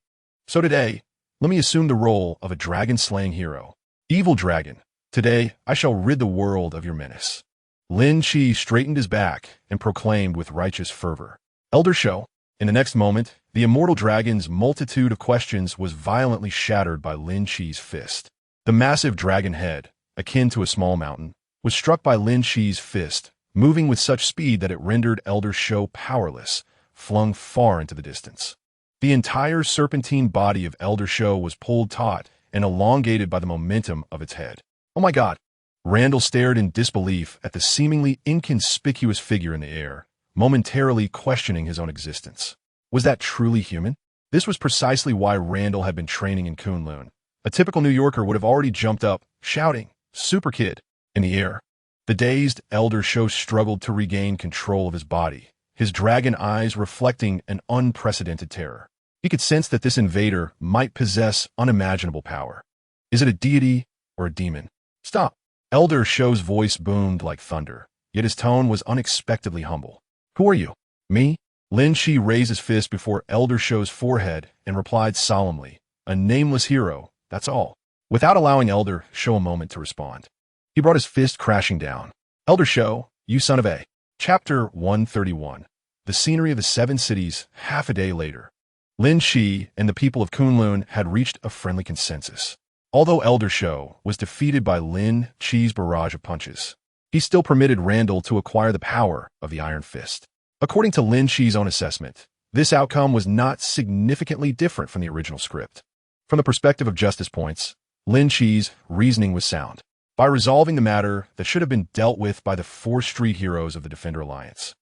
So today, let me assume the role of a dragon-slaying hero. Evil dragon, today I shall rid the world of your menace. Lin Qi straightened his back and proclaimed with righteous fervor. Elder Shou, In the next moment, the immortal dragon's multitude of questions was violently shattered by Lin Qi's fist. The massive dragon head, akin to a small mountain, was struck by Lin Qi's fist, moving with such speed that it rendered Elder Shou powerless, flung far into the distance. The entire serpentine body of Elder Shou was pulled taut and elongated by the momentum of its head. Oh my God! Randall stared in disbelief at the seemingly inconspicuous figure in the air, momentarily questioning his own existence. Was that truly human? This was precisely why Randall had been training in Kunlun. A typical New Yorker would have already jumped up, shouting, "Super Kid!" in the air. The dazed Elder Shou struggled to regain control of his body, his dragon eyes reflecting an unprecedented terror. He could sense that this invader might possess unimaginable power. Is it a deity or a demon? Stop! Elder Shou's voice boomed like thunder, yet his tone was unexpectedly humble. Who are you? Me? Lin Qi raised his fist before Elder Shou's forehead and replied solemnly, "A nameless hero, that's all." Without allowing Elder Shou a moment to respond, he brought his fist crashing down. Elder Shou, you son of a. Chapter 131. The scenery of the seven cities half a day later. Lin Qi and the people of Kunlun had reached a friendly consensus. Although Elder Shou was defeated by Lin Qi's barrage of punches, he still permitted Randall to acquire the power of the Iron Fist. According to Lin Qi's own assessment, this outcome was not significantly different from the original script. From the perspective of justice points, Lin Qi's reasoning was sound. By resolving the matter that should have been dealt with by the 4 street heroes of the Defender Alliance,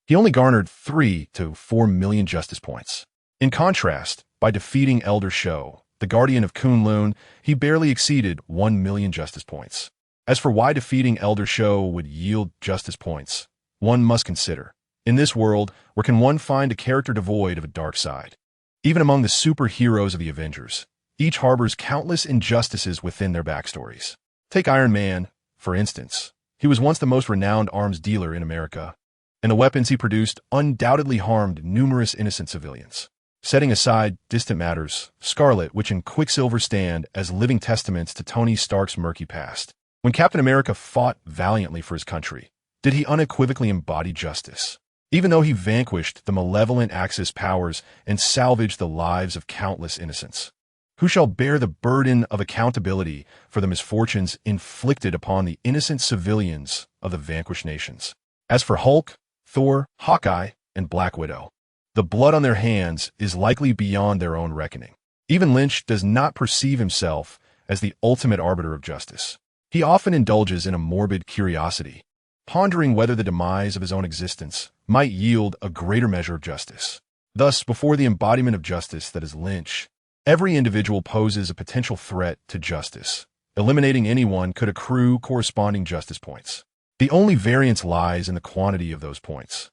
he only garnered 3 to 4 million justice points. In contrast, by defeating Elder Shou, the Guardian of Kunlun, he barely exceeded 1 million justice points. As for why defeating Elder Shou would yield justice points, one must consider. In this world, where can one find a character devoid of a dark side? Even among the superheroes of the Avengers, each harbors countless injustices within their backstories. Take Iron Man, for instance. He was once the most renowned arms dealer in America, and the weapons he produced undoubtedly harmed numerous innocent civilians. Setting aside distant matters, Scarlet Witch and Quicksilver stand as living testaments to Tony Stark's murky past. When Captain America fought valiantly for his country, did he unequivocally embody justice? Even though he vanquished the malevolent Axis powers and salvaged the lives of countless innocents, who shall bear the burden of accountability for the misfortunes inflicted upon the innocent civilians of the vanquished nations? As for Hulk, Thor, Hawkeye, and Black Widow, the blood on their hands is likely beyond their own reckoning. Even Lynch does not perceive himself as the ultimate arbiter of justice. He often indulges in a morbid curiosity, pondering whether the demise of his own existence might yield a greater measure of justice. Thus, before the embodiment of justice that is Lynch, every individual poses a potential threat to justice. Eliminating anyone could accrue corresponding justice points. The only variance lies in the quantity of those points.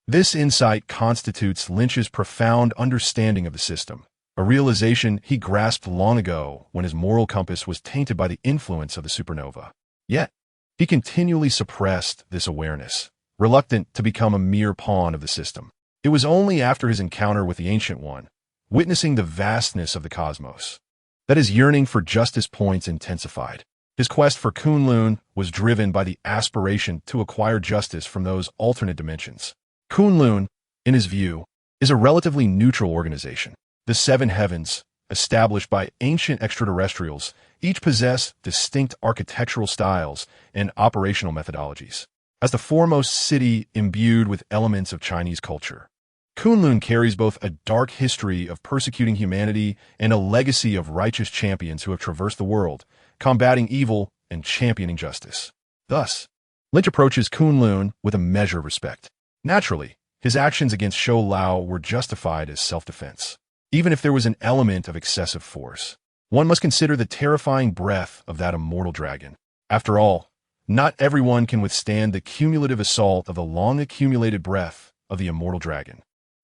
This insight constitutes Lynch's profound understanding of the system, a realization he grasped long ago when his moral compass was tainted by the influence of the supernova. Yet, he continually suppressed this awareness, reluctant to become a mere pawn of the system. It was only after his encounter with the Ancient One, witnessing the vastness of the cosmos, that his yearning for justice points intensified. His quest for Kunlun was driven by the aspiration to acquire justice from those alternate dimensions. Kunlun, in his view, is a relatively neutral organization. The seven heavens, established by ancient extraterrestrials, each possess distinct architectural styles and operational methodologies. As the foremost city imbued with elements of Chinese culture, Kunlun carries both a dark history of persecuting humanity and a legacy of righteous champions who have traversed the world, combating evil and championing justice. Thus, Lynch approaches Kunlun with a measure of respect. Naturally, his actions against Shou Lao were justified as self-defense. Even if there was an element of excessive force, one must consider the terrifying breath of that immortal dragon. After all, not everyone can withstand the cumulative assault of the long-accumulated breath of the immortal dragon.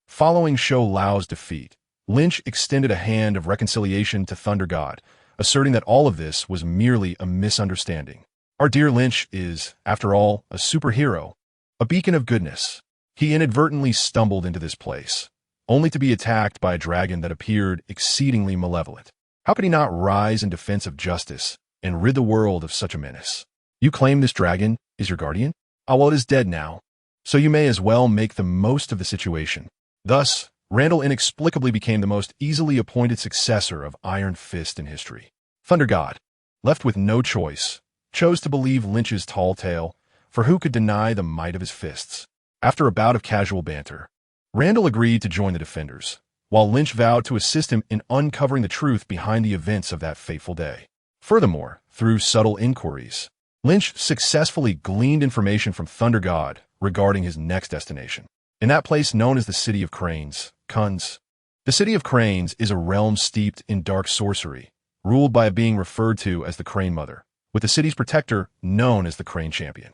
Following Shou Lao's defeat, Lynch extended a hand of reconciliation to Thunder God, asserting that all of this was merely a misunderstanding. Our dear Lynch is, after all, a superhero, a beacon of goodness. He inadvertently stumbled into this place, only to be attacked by a dragon that appeared exceedingly malevolent. How could he not rise in defense of justice and rid the world of such a menace? You claim this dragon is your guardian? Ah, well, it is dead now, so you may as well make the most of the situation. Thus, Randall inexplicably became the most easily appointed successor of Iron Fist in history. Thunder God, left with no choice, chose to believe Lynch's tall tale, for who could deny the might of his fists? After a bout of casual banter, Randall agreed to join the defenders, while Lynch vowed to assist him in uncovering the truth behind the events of that fateful day. Furthermore, through subtle inquiries, Lynch successfully gleaned information from Thunder God regarding his next destination. In that place known as the City of Cranes, Kunz. The City of Cranes is a realm steeped in dark sorcery, ruled by a being referred to as the Crane Mother, with the city's protector known as the Crane Champion.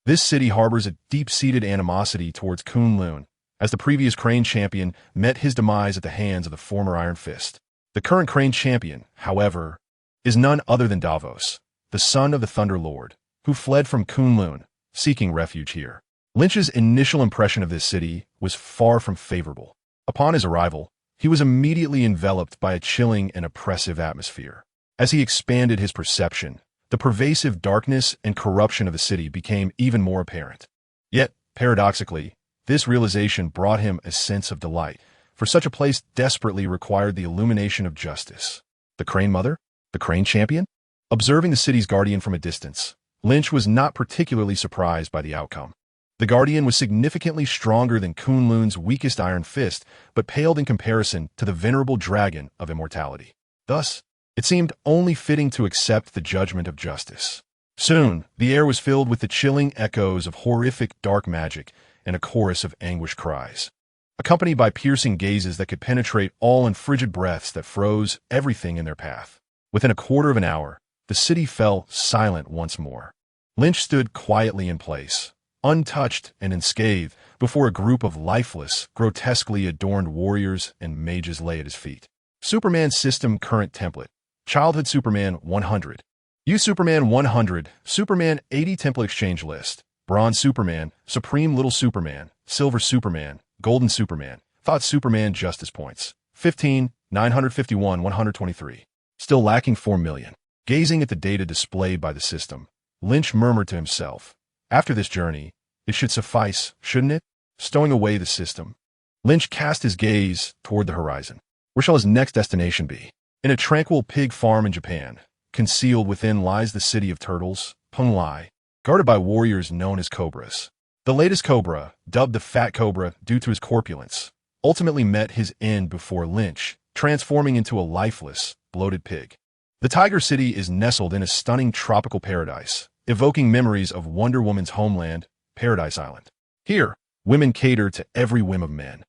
This city harbors a deep-seated animosity towards Kunlun, as the previous Crane Champion met his demise at the hands of the former Iron Fist. The current Crane Champion, however, is none other than Davos, the son of the Thunder Lord, who fled from Kunlun, seeking refuge here. Lynch's initial impression of this city was far from favorable. Upon his arrival, he was immediately enveloped by a chilling and oppressive atmosphere. As he expanded his perception, the pervasive darkness and corruption of the city became even more apparent. Yet, paradoxically, this realization brought him a sense of delight, for such a place desperately required the illumination of justice. The Crane Mother? The Crane Champion? Observing the city's guardian from a distance, Lynch was not particularly surprised by the outcome. The Guardian was significantly stronger than Kunlun's weakest Iron Fist, but paled in comparison to the venerable dragon of immortality. Thus, it seemed only fitting to accept the judgment of justice. Soon, the air was filled with the chilling echoes of horrific dark magic and a chorus of anguished cries, accompanied by piercing gazes that could penetrate all and frigid breaths that froze everything in their path. Within a quarter of an hour, the city fell silent once more. Lynch stood quietly in place, untouched and unscathed, before a group of lifeless, grotesquely adorned warriors and mages lay at his feet. Superman System Current Template. Childhood Superman 100. Youth Superman 100. Superman 80 Template Exchange List. Bronze Superman, Supreme Little Superman, Silver Superman, Golden Superman, Thought Superman Justice Points. 15, 951, 123. Still lacking 4 million. Gazing at the data displayed by the system, Lynch murmured to himself, after this journey, it should suffice, shouldn't it? Stowing away the system, Lynch cast his gaze toward the horizon. Where shall his next destination be? In a tranquil pig farm in Japan, concealed within lies the city of turtles, Punglai, guarded by warriors known as cobras. The latest cobra, dubbed the Fat Cobra due to his corpulence, ultimately met his end before Lynch, transforming into a lifeless, bloated pig. The Tiger City is nestled in a stunning tropical paradise, evoking memories of Wonder Woman's homeland, Paradise Island. Here, women cater to every whim of men,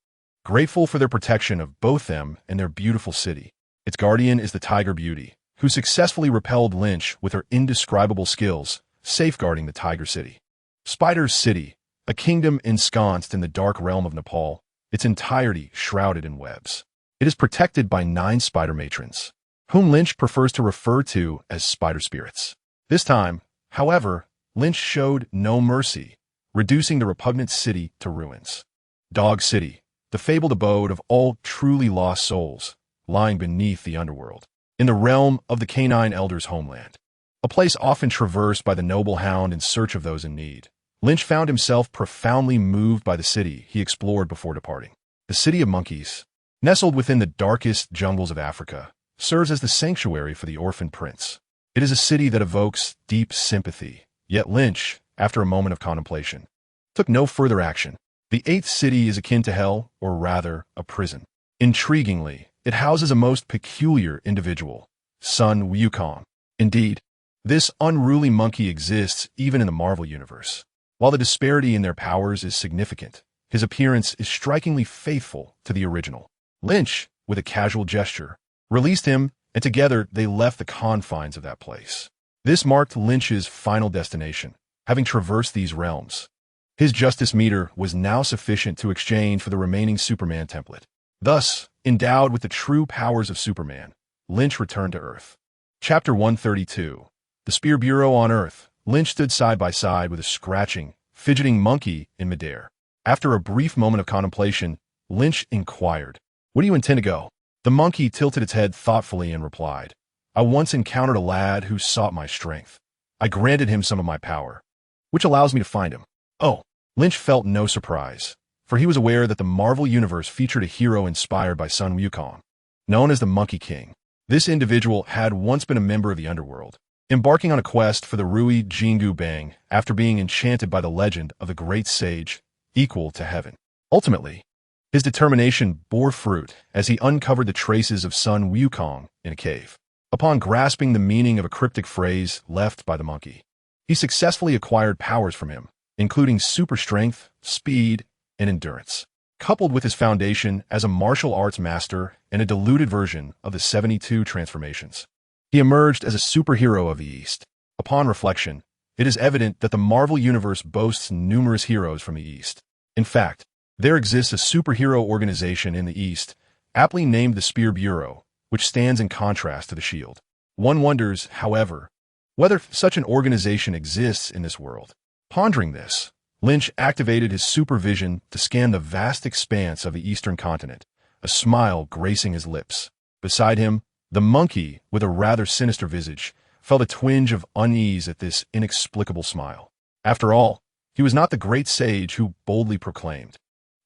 grateful for their protection of both them and their beautiful city. Its guardian is the Tiger Beauty, who successfully repelled Lynch with her indescribable skills, safeguarding the Tiger City. Spider's City, a kingdom ensconced in the dark realm of Nepal, its entirety shrouded in webs. It is protected by 9 spider matrons, whom Lynch prefers to refer to as spider spirits. This time, however, Lynch showed no mercy, reducing the repugnant city to ruins. Dog City, the fabled abode of all truly lost souls, lying beneath the underworld, in the realm of the canine elder's homeland. A place often traversed by the noble hound in search of those in need, Lynch found himself profoundly moved by the city he explored before departing. The City of Monkeys, nestled within the darkest jungles of Africa, serves as the sanctuary for the orphan prince. It is a city that evokes deep sympathy, yet Lynch, after a moment of contemplation, took no further action. The 8th city is akin to hell, or rather, a prison. Intriguingly, it houses a most peculiar individual, Sun Wukong. Indeed, this unruly monkey exists even in the Marvel Universe. While the disparity in their powers is significant, his appearance is strikingly faithful to the original. Lynch, with a casual gesture, released him, and together they left the confines of that place. This marked Lynch's final destination, having traversed these realms. His justice meter was now sufficient to exchange for the remaining Superman template. Thus, endowed with the true powers of Superman, Lynch returned to Earth. Chapter 132. The Spear Bureau on Earth. Lynch stood side by side with a scratching, fidgeting monkey in midair. After a brief moment of contemplation, Lynch inquired, "Where do you intend to go?" The monkey tilted its head thoughtfully and replied, "I once encountered a lad who sought my strength. I granted him some of my power, which allows me to find him." Oh, Lynch felt no surprise. for he was aware that the Marvel Universe featured a hero inspired by Sun Wukong, known as the Monkey King. This individual had once been a member of the underworld, embarking on a quest for the Rui Jingu Bang after being enchanted by the legend of the great sage, equal to heaven. Ultimately, his determination bore fruit as he uncovered the traces of Sun Wukong in a cave. Upon grasping the meaning of a cryptic phrase left by the monkey, he successfully acquired powers from him, including super strength, speed, and endurance. Coupled with his foundation as a martial arts master and a diluted version of the 72 transformations, he emerged as a superhero of the East. Upon reflection, it is evident that the Marvel Universe boasts numerous heroes from the East. In fact, there exists a superhero organization in the East, aptly named the Spear Bureau, which stands in contrast to the Shield. One wonders, however, whether such an organization exists in this world. Pondering this, Lynch activated his supervision to scan the vast expanse of the eastern continent, a smile gracing his lips. Beside him, the monkey, with a rather sinister visage, felt a twinge of unease at this inexplicable smile. After all, he was not the great sage who boldly proclaimed,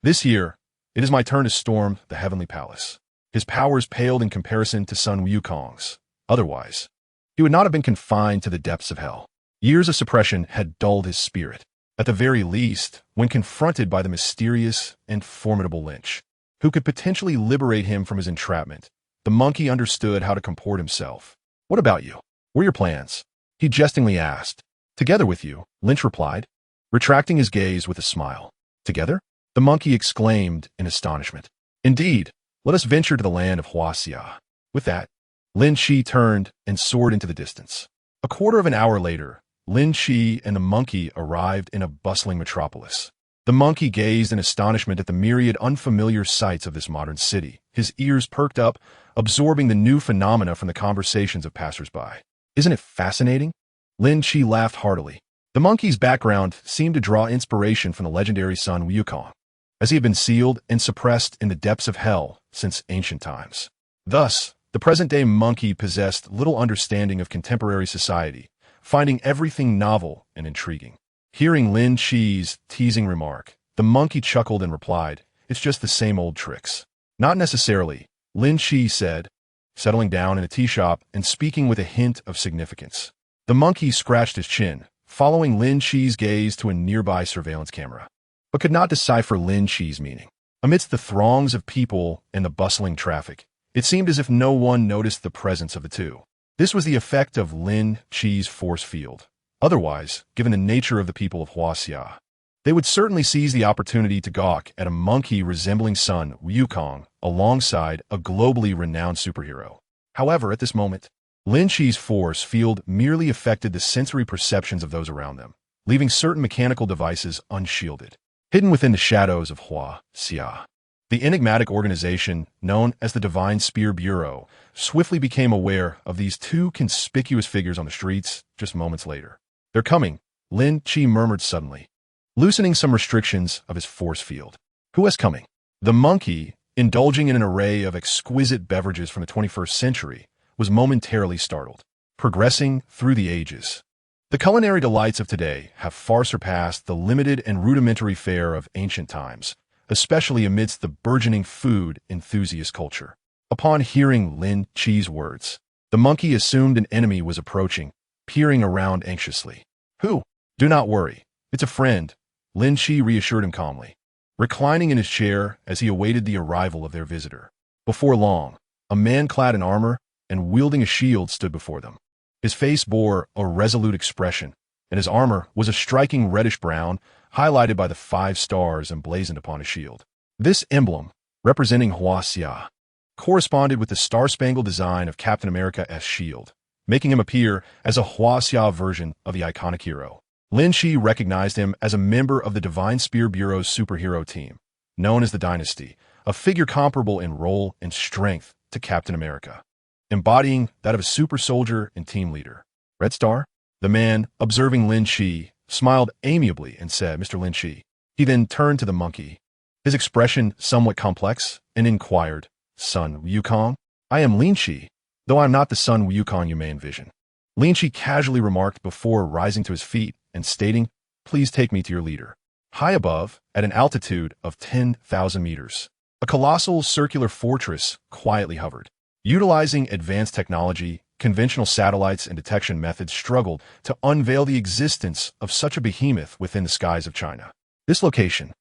"This year, it is my turn to storm the heavenly palace." His powers paled in comparison to Sun Wukong's. Otherwise, he would not have been confined to the depths of hell. Years of suppression had dulled his spirit. At the very least, when confronted by the mysterious and formidable Lynch, who could potentially liberate him from his entrapment, the monkey understood how to comport himself. "What about you? What are your plans?" he jestingly asked. "Together with you," Lynch replied, retracting his gaze with a smile. "Together?" the monkey exclaimed in astonishment. "Indeed, let us venture to the land of Huaxia." With that, Lin Qi turned and soared into the distance. A quarter of an hour later, Lin Qi and the monkey arrived in a bustling metropolis. The monkey gazed in astonishment at the myriad unfamiliar sights of this modern city, his ears perked up, absorbing the new phenomena from the conversations of passers-by. "Isn't it fascinating?" Lin Qi laughed heartily. The monkey's background seemed to draw inspiration from the legendary Sun Wukong, as he had been sealed and suppressed in the depths of hell since ancient times. Thus, the present-day monkey possessed little understanding of contemporary society, finding everything novel and intriguing. Hearing Lin Qi's teasing remark, the monkey chuckled and replied, "It's just the same old tricks." "Not necessarily," Lin Qi said, settling down in a tea shop and speaking with a hint of significance. The monkey scratched his chin, following Lin Qi's gaze to a nearby surveillance camera, but could not decipher Lin Qi's meaning. Amidst the throngs of people and the bustling traffic, it seemed as if no one noticed the presence of the two. This was the effect of Lin Qi's force field. Otherwise, given the nature of the people of Huaxia, they would certainly seize the opportunity to gawk at a monkey resembling Sun Wukong alongside a globally renowned superhero. However, at this moment, Lin Qi's force field merely affected the sensory perceptions of those around them, leaving certain mechanical devices unshielded. Hidden within the shadows of Huaxia, the enigmatic organization known as the Divine Spear Bureau swiftly became aware of these two conspicuous figures on the streets just moments later. "They're coming," Lin Qi murmured suddenly, loosening some restrictions of his force field. "Who is coming?" The monkey, indulging in an array of exquisite beverages from the 21st century, was momentarily startled. Progressing through the ages, the culinary delights of today have far surpassed the limited and rudimentary fare of ancient times, especially amidst the burgeoning food enthusiast culture. Upon hearing Lin Qi's words, the monkey assumed an enemy was approaching, peering around anxiously. "Who? Do not worry. It's a friend," Lin Qi reassured him calmly, reclining in his chair as he awaited the arrival of their visitor. Before long, a man clad in armor and wielding a shield stood before them. His face bore a resolute expression, and his armor was a striking reddish-brown, highlighted by the 5 stars emblazoned upon his shield. This emblem, representing Huaxia, corresponded with the star-spangled design of Captain America's shield, making him appear as a Huaxia version of the iconic hero. Lin Qi recognized him as a member of the Divine Spear Bureau's superhero team, known as the Dynasty, a figure comparable in role and strength to Captain America, embodying that of a super soldier and team leader. "Red Star?" The man, observing Lin Qi, smiled amiably and said, "Mr. Lin Qi." He then turned to the monkey, his expression somewhat complex, and inquired, "Sun Wukong?" "I am Lin Qi, though I am not the Sun Wukong you may envision," Lin Qi casually remarked before rising to his feet and stating, "Please take me to your leader." High above, at an altitude of 10,000 meters, a colossal circular fortress quietly hovered. Utilizing advanced technology, conventional satellites and detection methods struggled to unveil the existence of such a behemoth within the skies of China. This location,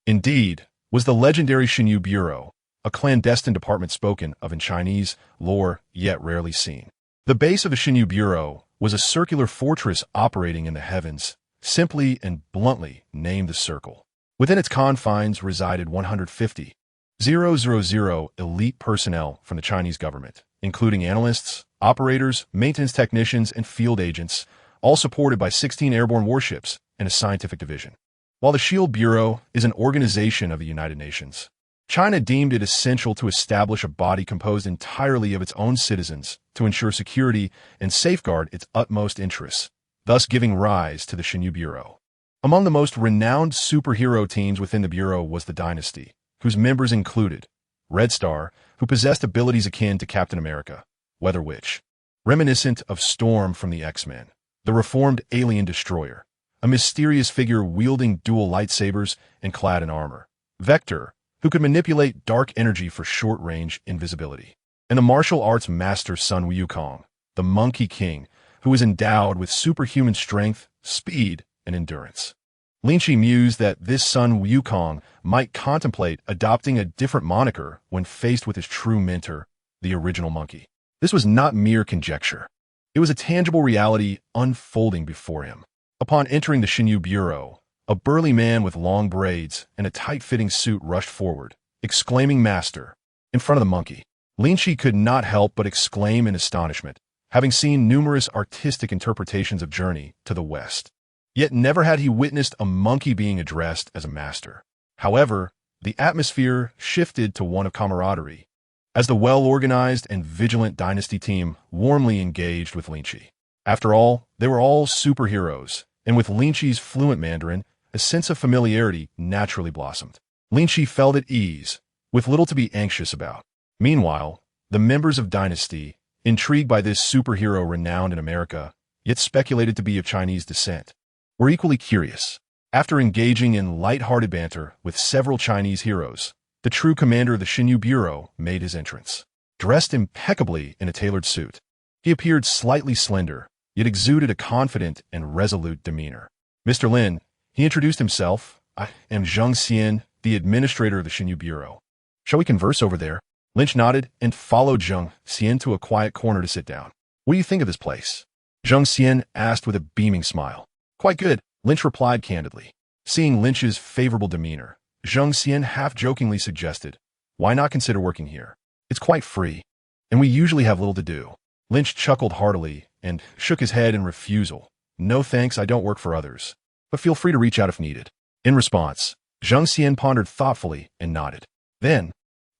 indeed, was the legendary Xinyu Bureau, a clandestine department spoken of in Chinese lore yet rarely seen. The base of the Xinyu Bureau was a circular fortress operating in the heavens, simply and bluntly named the Circle. Within its confines resided 150,000 elite personnel from the Chinese government, including analysts, operators, maintenance technicians, and field agents, all supported by 16 airborne warships and a scientific division. While the Shield Bureau is an organization of the United Nations, China deemed it essential to establish a body composed entirely of its own citizens to ensure security and safeguard its utmost interests, thus giving rise to the Xinyu Bureau. Among the most renowned superhero teams within the Bureau was the Dynasty, whose members included Red Star, who possessed abilities akin to Captain America, Weather Witch, reminiscent of Storm from the X-Men, the reformed alien destroyer, a mysterious figure wielding dual lightsabers and clad in armor, Vector, who could manipulate dark energy for short-range invisibility, and the martial arts master Sun Wukong, the Monkey King, who was endowed with superhuman strength, speed, and endurance. Lin Qi mused that this Sun Wukong might contemplate adopting a different moniker when faced with his true mentor, the original monkey. This was not mere conjecture. It was a tangible reality unfolding before him. Upon entering the Xinyu Bureau, a burly man with long braids and a tight-fitting suit rushed forward, exclaiming "Master," in front of the monkey. Lin Qi could not help but exclaim in astonishment, having seen numerous artistic interpretations of Journey to the West. Yet never had he witnessed a monkey being addressed as a master. However, the atmosphere shifted to one of camaraderie, as the well-organized and vigilant Dynasty team warmly engaged with Lin Qi. After all, they were all superheroes, and with Lin Qi's fluent Mandarin, a sense of familiarity naturally blossomed. Lin Qi felt at ease, with little to be anxious about. Meanwhile, the members of Dynasty, intrigued by this superhero renowned in America, yet speculated to be of Chinese descent, were equally curious. After engaging in light-hearted banter with several Chinese heroes, the true commander of the Xinyu Bureau made his entrance. Dressed impeccably in a tailored suit, he appeared slightly slender, yet exuded a confident and resolute demeanor. "Mr. Lin," he introduced himself, "I am Zheng Xian, the administrator of the Xinyu Bureau. Shall we converse over there?" Lynch nodded and followed Zheng Xian to a quiet corner to sit down. "What do you think of this place?" Zheng Xian asked with a beaming smile. "Quite good," Lynch replied candidly. Seeing Lynch's favorable demeanor, Zheng Xian half-jokingly suggested, "Why not consider working here? It's quite free, and we usually have little to do." Lynch chuckled heartily and shook his head in refusal. "No thanks, I don't work for others, but feel free to reach out if needed." In response, Zheng Xian pondered thoughtfully and nodded. Then,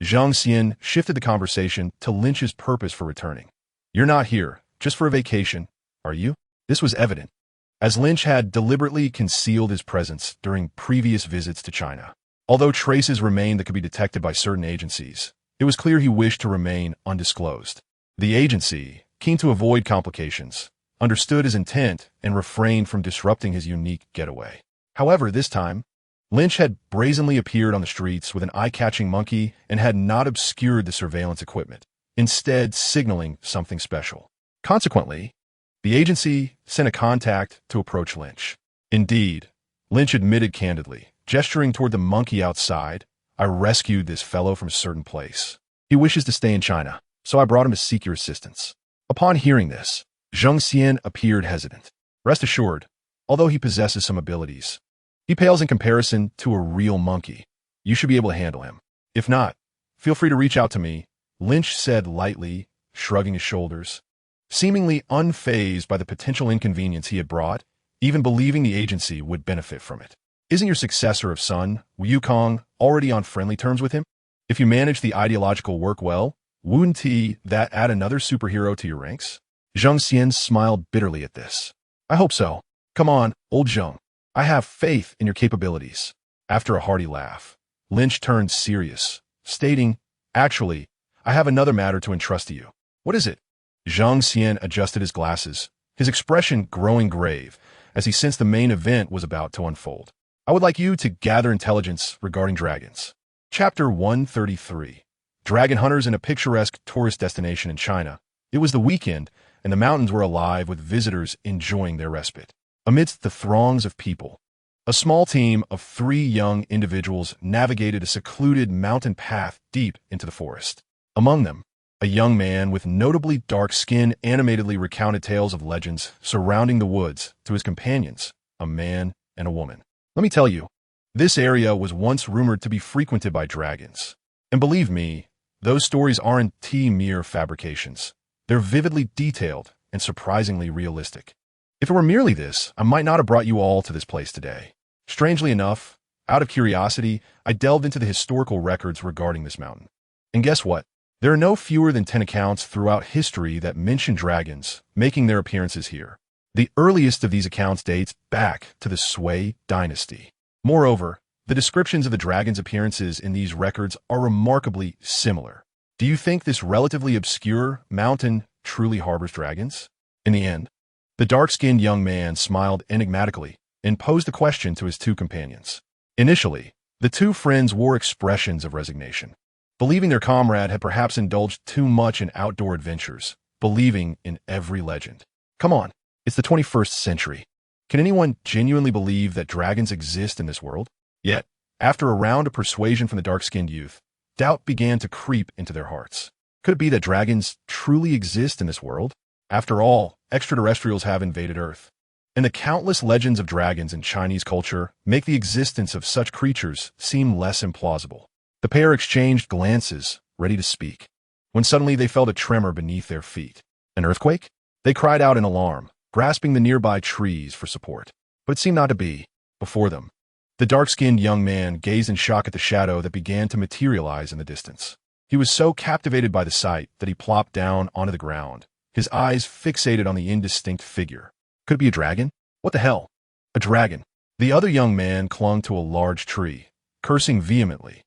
Zheng Xian shifted the conversation to Lynch's purpose for returning. "You're not here just for a vacation, are you?" This was evident, as Lynch had deliberately concealed his presence during previous visits to China. Although traces remained that could be detected by certain agencies, it was clear he wished to remain undisclosed. The agency, keen to avoid complications, understood his intent and refrained from disrupting his unique getaway. However, this time, Lynch had brazenly appeared on the streets with an eye-catching monkey and had not obscured the surveillance equipment, instead signaling something special. Consequently, the agency sent a contact to approach Lynch. Indeed, Lynch admitted candidly, gesturing toward the monkey outside, "I rescued this fellow from a certain place. He wishes to stay in China, so I brought him to seek your assistance." Upon hearing this, Zheng Xian appeared hesitant. "Rest assured, although he possesses some abilities, he pales in comparison to a real monkey. You should be able to handle him. If not, feel free to reach out to me," Lynch said lightly, shrugging his shoulders. Seemingly unfazed by the potential inconvenience he had brought, even believing the agency would benefit from it. "Isn't your successor of Sun Wukong already on friendly terms with him? If you manage the ideological work well, wouldn't that add another superhero to your ranks?" Zheng Xian smiled bitterly at this. "I hope so. Come on, old Zheng. I have faith in your capabilities." After a hearty laugh, Lynch turned serious, stating, "Actually, I have another matter to entrust to you." "What is it?" Zheng Xian adjusted his glasses, his expression growing grave as he sensed the main event was about to unfold. I would like you to gather intelligence regarding dragons. Chapter 133. Dragon Hunters in a picturesque tourist destination in China. It was the weekend, and the mountains were alive with visitors enjoying their respite. Amidst the throngs of people, a small team of 3 young individuals navigated a secluded mountain path deep into the forest. Among them, a young man with notably dark skin animatedly recounted tales of legends surrounding the woods to his companions, a man and a woman. Let me tell you, this area was once rumored to be frequented by dragons. And believe me, those stories aren't mere fabrications. They're vividly detailed and surprisingly realistic. If it were merely this, I might not have brought you all to this place today. Strangely enough, out of curiosity, I delved into the historical records regarding this mountain. And guess what? There are no fewer than 10 accounts throughout history that mention dragons making their appearances here. The earliest of these accounts dates back to the Sui dynasty. Moreover, the descriptions of the dragon's appearances in these records are remarkably similar. Do you think this relatively obscure mountain truly harbors dragons? In the end, the dark-skinned young man smiled enigmatically and posed a question to his 2 companions. Initially, the 2 friends wore expressions of resignation, believing their comrade had perhaps indulged too much in outdoor adventures, believing in every legend. Come on, it's the 21st century. Can anyone genuinely believe that dragons exist in this world? Yet, after a round of persuasion from the dark-skinned youth, doubt began to creep into their hearts. Could it be that dragons truly exist in this world? After all, extraterrestrials have invaded Earth, and the countless legends of dragons in Chinese culture make the existence of such creatures seem less implausible. The pair exchanged glances, ready to speak, when suddenly they felt a tremor beneath their feet. An earthquake? They cried out in alarm, grasping the nearby trees for support. But it seemed not to be. Before them, the dark-skinned young man gazed in shock at the shadow that began to materialize in the distance. He was so captivated by the sight that he plopped down onto the ground, his eyes fixated on the indistinct figure. Could it be a dragon? What the hell? A dragon. The other young man clung to a large tree, cursing vehemently.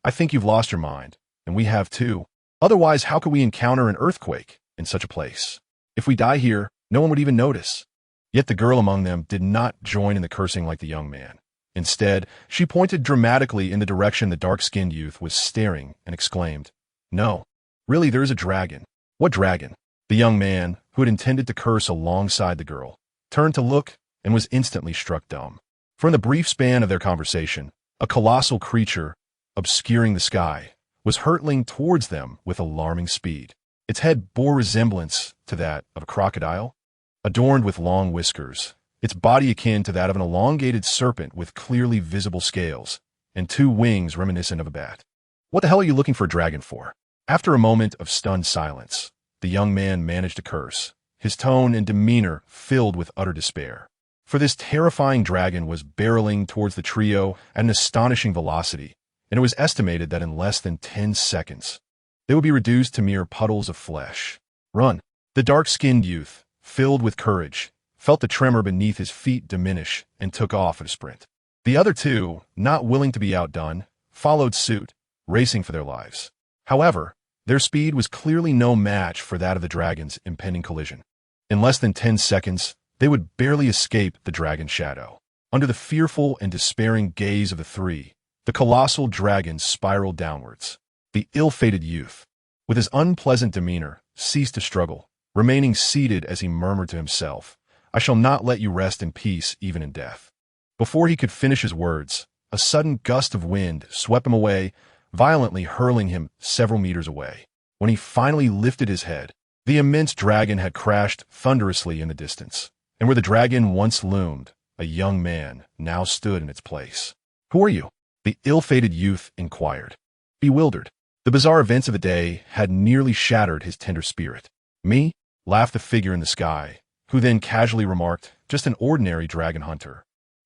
I think you've lost your mind, and we have too. Otherwise, how could we encounter an earthquake in such a place? If we die here, no one would even notice. Yet the girl among them did not join in the cursing like the young man. Instead, she pointed dramatically in the direction the dark-skinned youth was staring and exclaimed, "No, really, there is a dragon." "What dragon?" The young man, who had intended to curse alongside the girl, turned to look and was instantly struck dumb. For in the brief span of their conversation, a colossal creature, obscuring the sky, was hurtling towards them with alarming speed. Its head bore resemblance to that of a crocodile, adorned with long whiskers, its body akin to that of an elongated serpent with clearly visible scales, and 2 wings reminiscent of a bat. "What the hell are you looking for a dragon for?" After a moment of stunned silence, the young man managed to curse, his tone and demeanor filled with utter despair. For this terrifying dragon was barreling towards the trio at an astonishing velocity, and it was estimated that in less than 10 seconds, they would be reduced to mere puddles of flesh. "Run!" The dark-skinned youth, filled with courage, felt the tremor beneath his feet diminish and took off at a sprint. The other 2, not willing to be outdone, followed suit, racing for their lives. However, their speed was clearly no match for that of the dragon's impending collision. In less than 10 seconds, they would barely escape the dragon's shadow. Under the fearful and despairing gaze of the 3, the colossal dragon spiraled downwards. The ill-fated youth, with his unpleasant demeanor, ceased to struggle, remaining seated as he murmured to himself, "I shall not let you rest in peace even in death." Before he could finish his words, a sudden gust of wind swept him away, violently hurling him several meters away. When he finally lifted his head, the immense dragon had crashed thunderously in the distance, and where the dragon once loomed, a young man now stood in its place. "Who are you?" the ill-fated youth inquired. Bewildered, the bizarre events of the day had nearly shattered his tender spirit. "Me?" laughed the figure in the sky, who then casually remarked, "Just an ordinary dragon hunter,"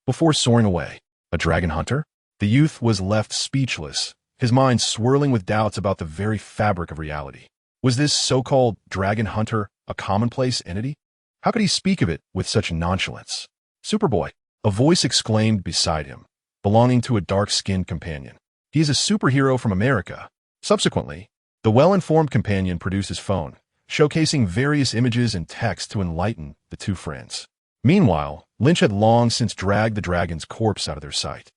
before soaring away. A dragon hunter? The youth was left speechless, his mind swirling with doubts about the very fabric of reality. Was this so-called dragon hunter a commonplace entity? How could he speak of it with such nonchalance? "Superboy," a voice exclaimed beside him, belonging to a dark-skinned companion. "He is a superhero from America." Subsequently, the well-informed companion produced his phone, showcasing various images and text to enlighten the 2 friends. Meanwhile, Lynch had long since dragged the dragon's corpse out of their sight.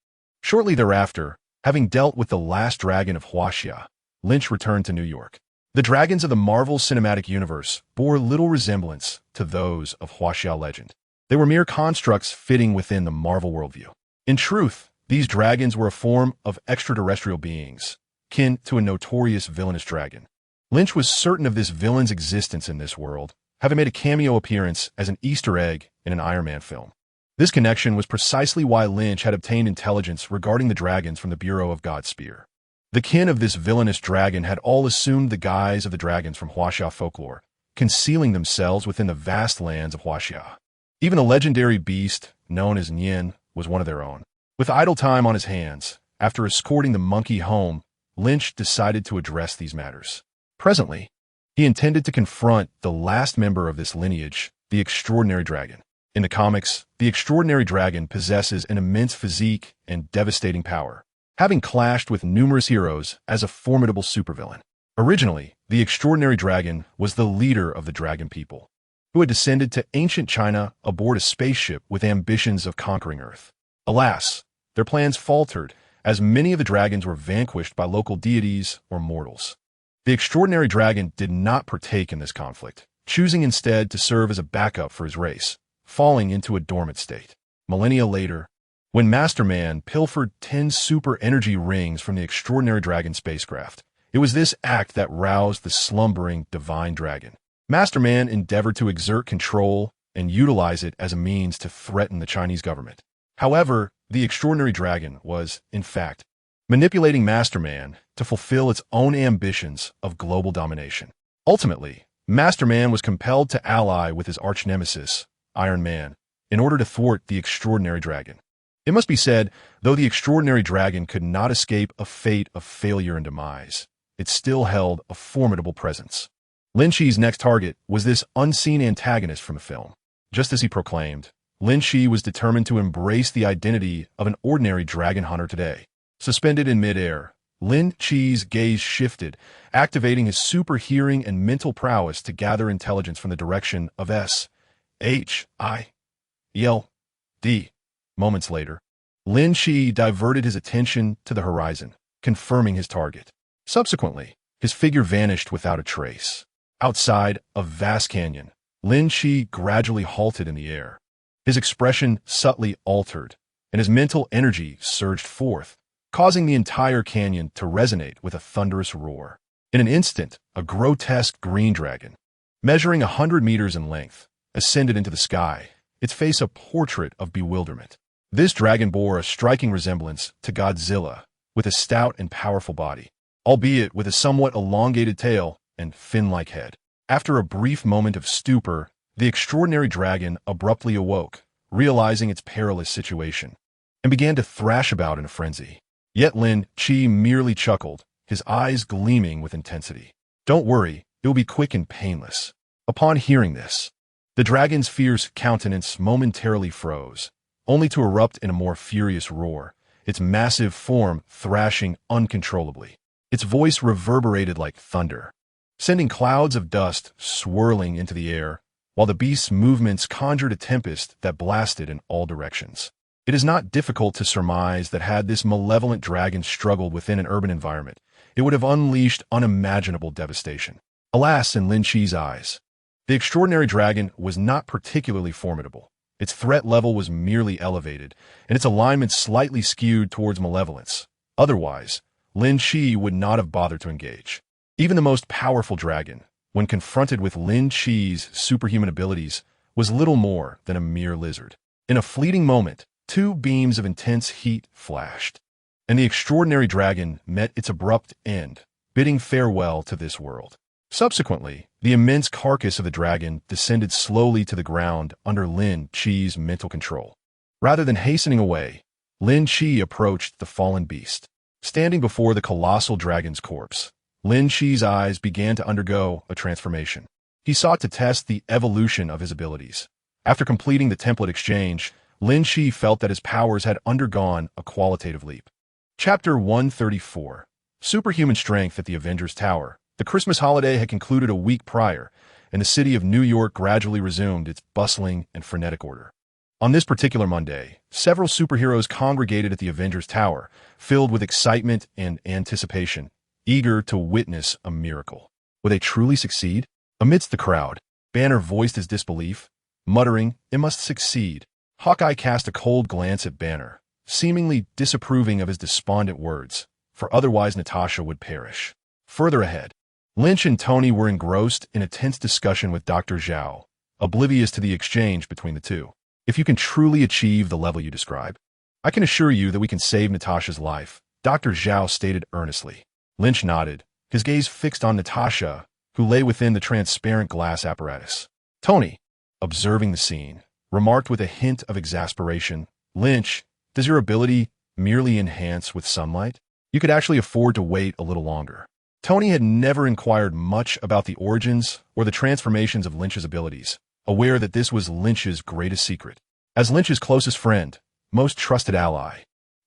Shortly thereafter, having dealt with the last dragon of Huaxia, Lynch returned to New York. The dragons of the Marvel Cinematic Universe bore little resemblance to those of Huaxia legend. They were mere constructs fitting within the Marvel worldview. In truth, these dragons were a form of extraterrestrial beings, kin to a notorious villainous dragon. Lynch was certain of this villain's existence in this world, having made a cameo appearance as an Easter egg in an Iron Man film. This connection was precisely why Lynch had obtained intelligence regarding the dragons from the Bureau of God's Spear. The kin of this villainous dragon had all assumed the guise of the dragons from Huaxia folklore, concealing themselves within the vast lands of Huaxia. Even a legendary beast, known as Nian, was one of their own. With idle time on his hands, after escorting the monkey home, Lynch decided to address these matters. Presently, he intended to confront the last member of this lineage, the Extraordinary Dragon. In the comics, the Extraordinary Dragon possesses an immense physique and devastating power, having clashed with numerous heroes as a formidable supervillain. Originally, the Extraordinary Dragon was the leader of the dragon people, who had descended to ancient China aboard a spaceship with ambitions of conquering Earth. Alas, their plans faltered, as many of the dragons were vanquished by local deities or mortals. The Extraordinary Dragon did not partake in this conflict, choosing instead to serve as a backup for his race, falling into a dormant state. Millennia later, when Master Man pilfered 10 super energy rings from the Extraordinary Dragon spacecraft, it was this act that roused the slumbering divine dragon. Master Man endeavored to exert control and utilize it as a means to threaten the Chinese government. However, the Extraordinary Dragon was, in fact, manipulating Master Man to fulfill its own ambitions of global domination. Ultimately, Master Man was compelled to ally with his arch-nemesis, Iron Man, in order to thwart the Extraordinary Dragon. It must be said, though the Extraordinary Dragon could not escape a fate of failure and demise, it still held a formidable presence. Lin Qi's next target was this unseen antagonist from the film. Just as he proclaimed, Lin Qi was determined to embrace the identity of an ordinary dragon hunter today. Suspended in midair, Lin Qi's gaze shifted, activating his super hearing and mental prowess to gather intelligence from the direction of S-H-I-E-L-D. Moments later, Lin Qi diverted his attention to the horizon, confirming his target. Subsequently, his figure vanished without a trace. Outside a vast canyon, Lin Qi gradually halted in the air. His expression subtly altered, and his mental energy surged forth, causing the entire canyon to resonate with a thunderous roar. In an instant, a grotesque green dragon, measuring 100 meters in length, ascended into the sky, its face a portrait of bewilderment. This dragon bore a striking resemblance to Godzilla, with a stout and powerful body, albeit with a somewhat elongated tail and fin-like head. After a brief moment of stupor, the Extraordinary Dragon abruptly awoke, realizing its perilous situation, and began to thrash about in a frenzy. Yet Lin Qi merely chuckled, his eyes gleaming with intensity. "Don't worry, it will be quick and painless." Upon hearing this, the dragon's fierce countenance momentarily froze, only to erupt in a more furious roar, its massive form thrashing uncontrollably. Its voice reverberated like thunder, sending clouds of dust swirling into the air, while the beast's movements conjured a tempest that blasted in all directions. It is not difficult to surmise that had this malevolent dragon struggled within an urban environment, it would have unleashed unimaginable devastation. Alas, in Lin Qi's eyes, the Extraordinary Dragon was not particularly formidable. Its threat level was merely elevated, and its alignment slightly skewed towards malevolence. Otherwise, Lin Qi would not have bothered to engage. Even the most powerful dragon, when confronted with Lin Qi's superhuman abilities, was little more than a mere lizard. In a fleeting moment, 2 beams of intense heat flashed, and the Extraordinary Dragon met its abrupt end, bidding farewell to this world. Subsequently, the immense carcass of the dragon descended slowly to the ground under Lin Qi's mental control. Rather than hastening away, Lin Qi approached the fallen beast. Standing before the colossal dragon's corpse, Lin Qi's eyes began to undergo a transformation. He sought to test the evolution of his abilities. After completing the template exchange, Lin Qi felt that his powers had undergone a qualitative leap. Chapter 134. Superhuman Strength at the Avengers Tower. The Christmas holiday had concluded a week prior, and the city of New York gradually resumed its bustling and frenetic order. On this particular Monday, several superheroes congregated at the Avengers Tower, filled with excitement and anticipation, eager to witness a miracle. Will they truly succeed? Amidst the crowd, Banner voiced his disbelief, muttering, "It must succeed." Hawkeye cast a cold glance at Banner, seemingly disapproving of his despondent words, for otherwise Natasha would perish. Further ahead, Lynch and Tony were engrossed in a tense discussion with Dr. Zhao, oblivious to the exchange between the two. "If you can truly achieve the level you describe, I can assure you that we can save Natasha's life," Dr. Zhao stated earnestly. Lynch nodded, his gaze fixed on Natasha, who lay within the transparent glass apparatus. Tony, observing the scene, remarked with a hint of exasperation, "Lynch, does your ability merely enhance with sunlight? You could actually afford to wait a little longer." Tony had never inquired much about the origins or the transformations of Lynch's abilities, aware that this was Lynch's greatest secret. As Lynch's closest friend, most trusted ally,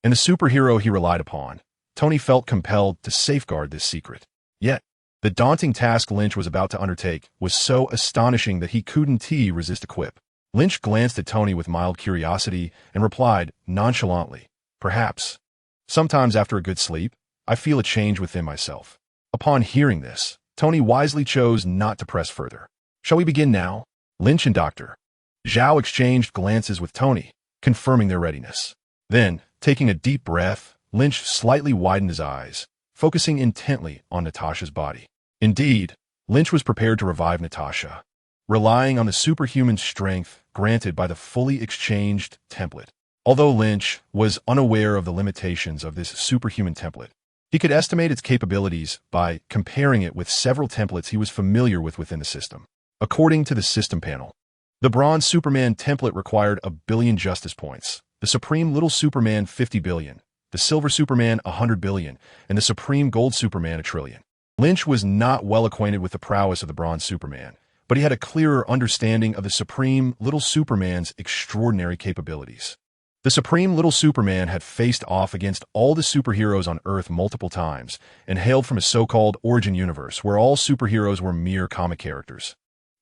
and the superhero he relied upon, Tony felt compelled to safeguard this secret. Yet, the daunting task Lynch was about to undertake was so astonishing that he couldn't resist a quip. Lynch glanced at Tony with mild curiosity and replied nonchalantly, "Perhaps. Sometimes after a good sleep, I feel a change within myself." Upon hearing this, Tony wisely chose not to press further. "Shall we begin now?" Lynch and Dr. Zhao exchanged glances with Tony, confirming their readiness. Then, taking a deep breath, Lynch slightly widened his eyes, focusing intently on Natasha's body. Indeed, Lynch was prepared to revive Natasha, relying on the superhuman strength granted by the fully exchanged template. Although Lynch was unaware of the limitations of this superhuman template, he could estimate its capabilities by comparing it with several templates he was familiar with within the system. According to the system panel, the Bronze Superman template required 1 billion justice points, the Supreme Little Superman 50 billion, the Silver Superman 100 billion, and the Supreme Gold Superman 1 trillion. Lynch was not well acquainted with the prowess of the Bronze Superman, but he had a clearer understanding of the Supreme Little Superman's extraordinary capabilities. The Supreme Little Superman had faced off against all the superheroes on Earth multiple times and hailed from a so-called origin universe where all superheroes were mere comic characters,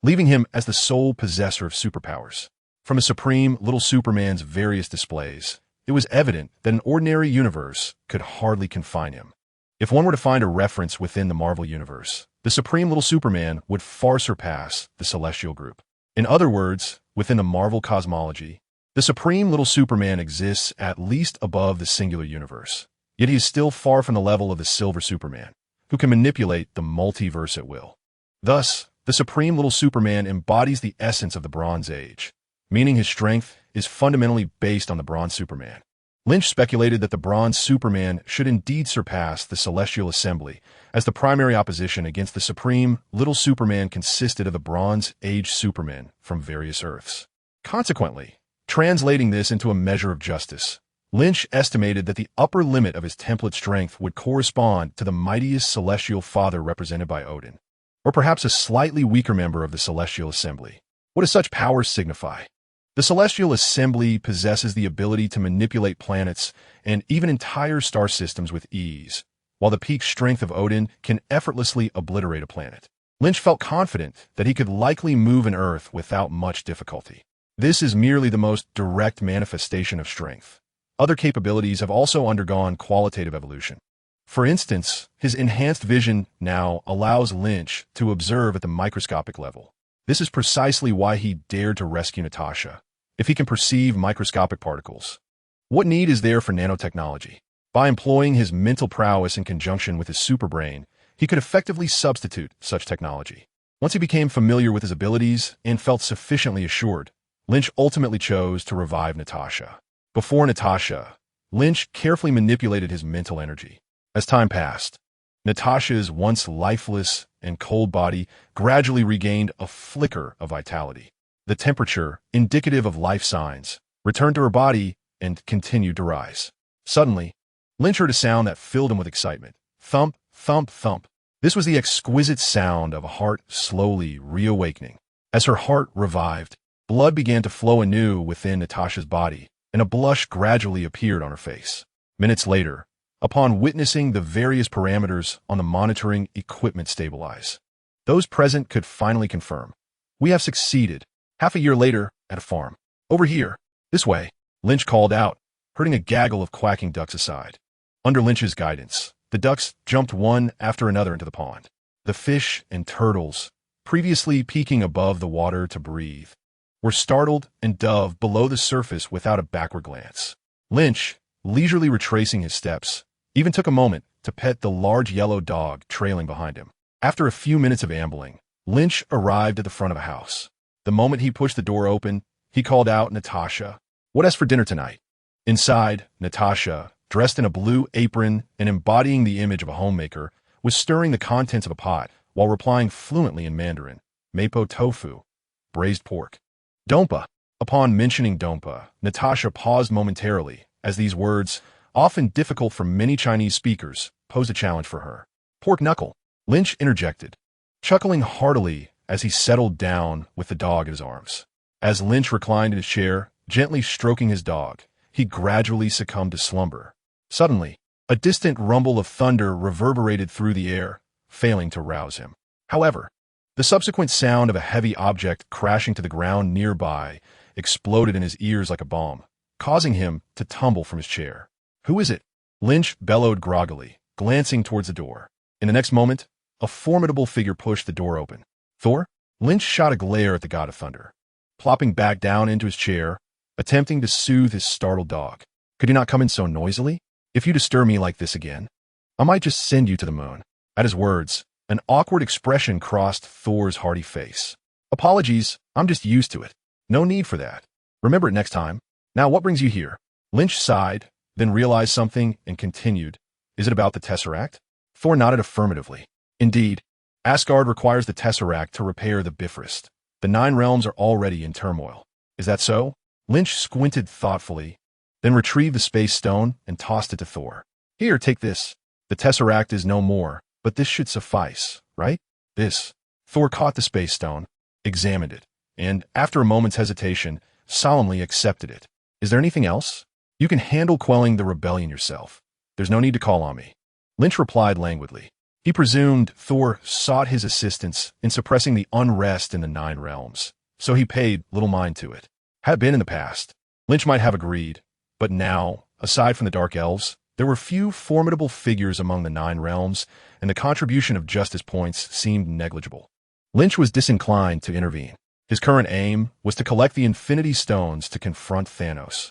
leaving him as the sole possessor of superpowers. From the Supreme Little Superman's various displays, it was evident that an ordinary universe could hardly confine him. If one were to find a reference within the Marvel Universe, the Supreme Little Superman would far surpass the Celestial Group. In other words, within the Marvel cosmology, the Supreme Little Superman exists at least above the singular universe, yet he is still far from the level of the Silver Superman, who can manipulate the multiverse at will. Thus, the Supreme Little Superman embodies the essence of the Bronze Age, meaning his strength is fundamentally based on the Bronze Superman. Lynch speculated that the Bronze Superman should indeed surpass the Celestial Assembly, as the primary opposition against the Supreme Little Superman consisted of the Bronze Age Supermen from various Earths. Consequently, translating this into a measure of justice, Lynch estimated that the upper limit of his template strength would correspond to the mightiest Celestial Father represented by Odin, or perhaps a slightly weaker member of the Celestial Assembly. What do such powers signify? The Celestial Assembly possesses the ability to manipulate planets and even entire star systems with ease, while the peak strength of Odin can effortlessly obliterate a planet. Lynch felt confident that he could likely move an Earth without much difficulty. This is merely the most direct manifestation of strength. Other capabilities have also undergone qualitative evolution. For instance, his enhanced vision now allows Lynch to observe at the microscopic level. This is precisely why he dared to rescue Natasha. If he can perceive microscopic particles, what need is there for nanotechnology? By employing his mental prowess in conjunction with his superbrain, he could effectively substitute such technology. Once he became familiar with his abilities and felt sufficiently assured, Lynch ultimately chose to revive Natasha. Before Natasha, Lynch carefully manipulated his mental energy. As time passed, Natasha's once lifeless and cold body gradually regained a flicker of vitality. The temperature, indicative of life signs, returned to her body and continued to rise. Suddenly, Lynch heard a sound that filled him with excitement. Thump, thump, thump. This was the exquisite sound of a heart slowly reawakening. As her heart revived, blood began to flow anew within Natasha's body, and a blush gradually appeared on her face. Minutes later, upon witnessing the various parameters on the monitoring equipment stabilize, those present could finally confirm, "We have succeeded." Half a year later, at a farm. "Over here." This way, Lynch called out, herding a gaggle of quacking ducks aside. Under Lynch's guidance, the ducks jumped one after another into the pond. The fish and turtles, previously peeking above the water to breathe, were startled and dove below the surface without a backward glance. Lynch, leisurely retracing his steps, even took a moment to pet the large yellow dog trailing behind him. After a few minutes of ambling, Lynch arrived at the front of a house. The moment he pushed the door open, he called out Natasha. "What's for dinner tonight?" Inside, Natasha, dressed in a blue apron and embodying the image of a homemaker, was stirring the contents of a pot while replying fluently in Mandarin. Mapo tofu, braised pork. Dompa. Upon mentioning dompa, Natasha paused momentarily, as these words, often difficult for many Chinese speakers, posed a challenge for her. Pork knuckle. Lynch interjected, chuckling heartily as he settled down with the dog in his arms. As Lynch reclined in his chair, gently stroking his dog, he gradually succumbed to slumber. Suddenly, a distant rumble of thunder reverberated through the air, failing to rouse him. However, the subsequent sound of a heavy object crashing to the ground nearby exploded in his ears like a bomb, causing him to tumble from his chair. "Who is it?" Lynch bellowed groggily, glancing towards the door. In the next moment, a formidable figure pushed the door open. "Thor?" Lynch shot a glare at the god of thunder, plopping back down into his chair, attempting to soothe his startled dog. "Could you not come in so noisily? If you disturb me like this again, I might just send you to the moon." At his words, an awkward expression crossed Thor's hearty face. "Apologies, I'm just used to it. No need for that. Remember it next time. Now what brings you here?" Lynch sighed, then realized something and continued. "Is it about the Tesseract?" Thor nodded affirmatively. "Indeed, Asgard requires the Tesseract to repair the Bifrost. The 9 realms are already in turmoil. Is that so?" Lynch squinted thoughtfully, then retrieved the space stone and tossed it to Thor. "Here, take this. The Tesseract is no more, but this should suffice, right?" "This." Thor caught the space stone, examined it, and, after a moment's hesitation, solemnly accepted it. "Is there anything else? You can handle quelling the rebellion yourself. There's no need to call on me." Lynch replied languidly. He presumed Thor sought his assistance in suppressing the unrest in the 9 realms, so he paid little mind to it. Had been in the past, Lynch might have agreed, but now, aside from the Dark Elves, there were few formidable figures among the 9 realms, and the contribution of justice points seemed negligible. Lynch was disinclined to intervene. His current aim was to collect the Infinity Stones to confront Thanos,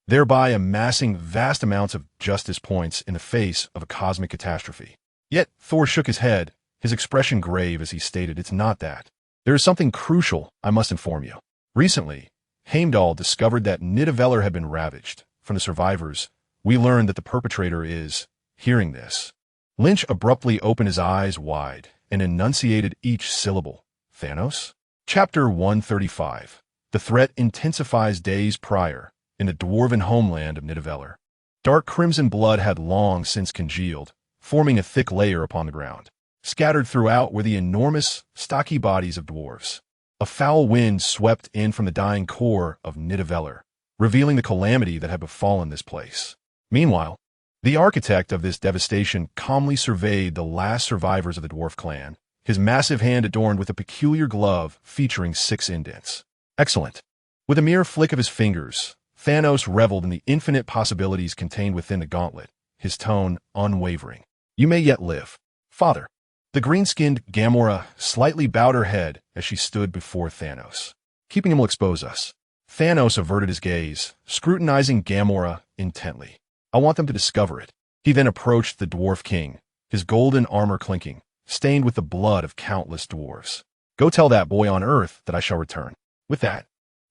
thereby amassing vast amounts of justice points in the face of a cosmic catastrophe. Yet Thor shook his head, his expression grave as he stated, "It's not that. There is something crucial I must inform you. Recently, Heimdall discovered that Nidavellir had been ravaged. From the survivors, we learned that the perpetrator is..." Hearing this, Lynch abruptly opened his eyes wide and enunciated each syllable. "Thanos?" Chapter 135. The threat intensifies days prior in the dwarven homeland of Nidavellir. Dark crimson blood had long since congealed, forming a thick layer upon the ground. Scattered throughout were the enormous, stocky bodies of dwarves. A foul wind swept in from the dying core of Nidavellir, revealing the calamity that had befallen this place. Meanwhile, the architect of this devastation calmly surveyed the last survivors of the dwarf clan, his massive hand adorned with a peculiar glove featuring 6 indents. "Excellent." With a mere flick of his fingers, Thanos reveled in the infinite possibilities contained within the gauntlet, his tone unwavering. "You may yet live, Father." The green-skinned Gamora slightly bowed her head as she stood before Thanos. "Keeping him will expose us." Thanos averted his gaze, scrutinizing Gamora intently. "I want them to discover it." He then approached the Dwarf King, his golden armor clinking, stained with the blood of countless dwarves. "Go tell that boy on Earth that I shall return." With that,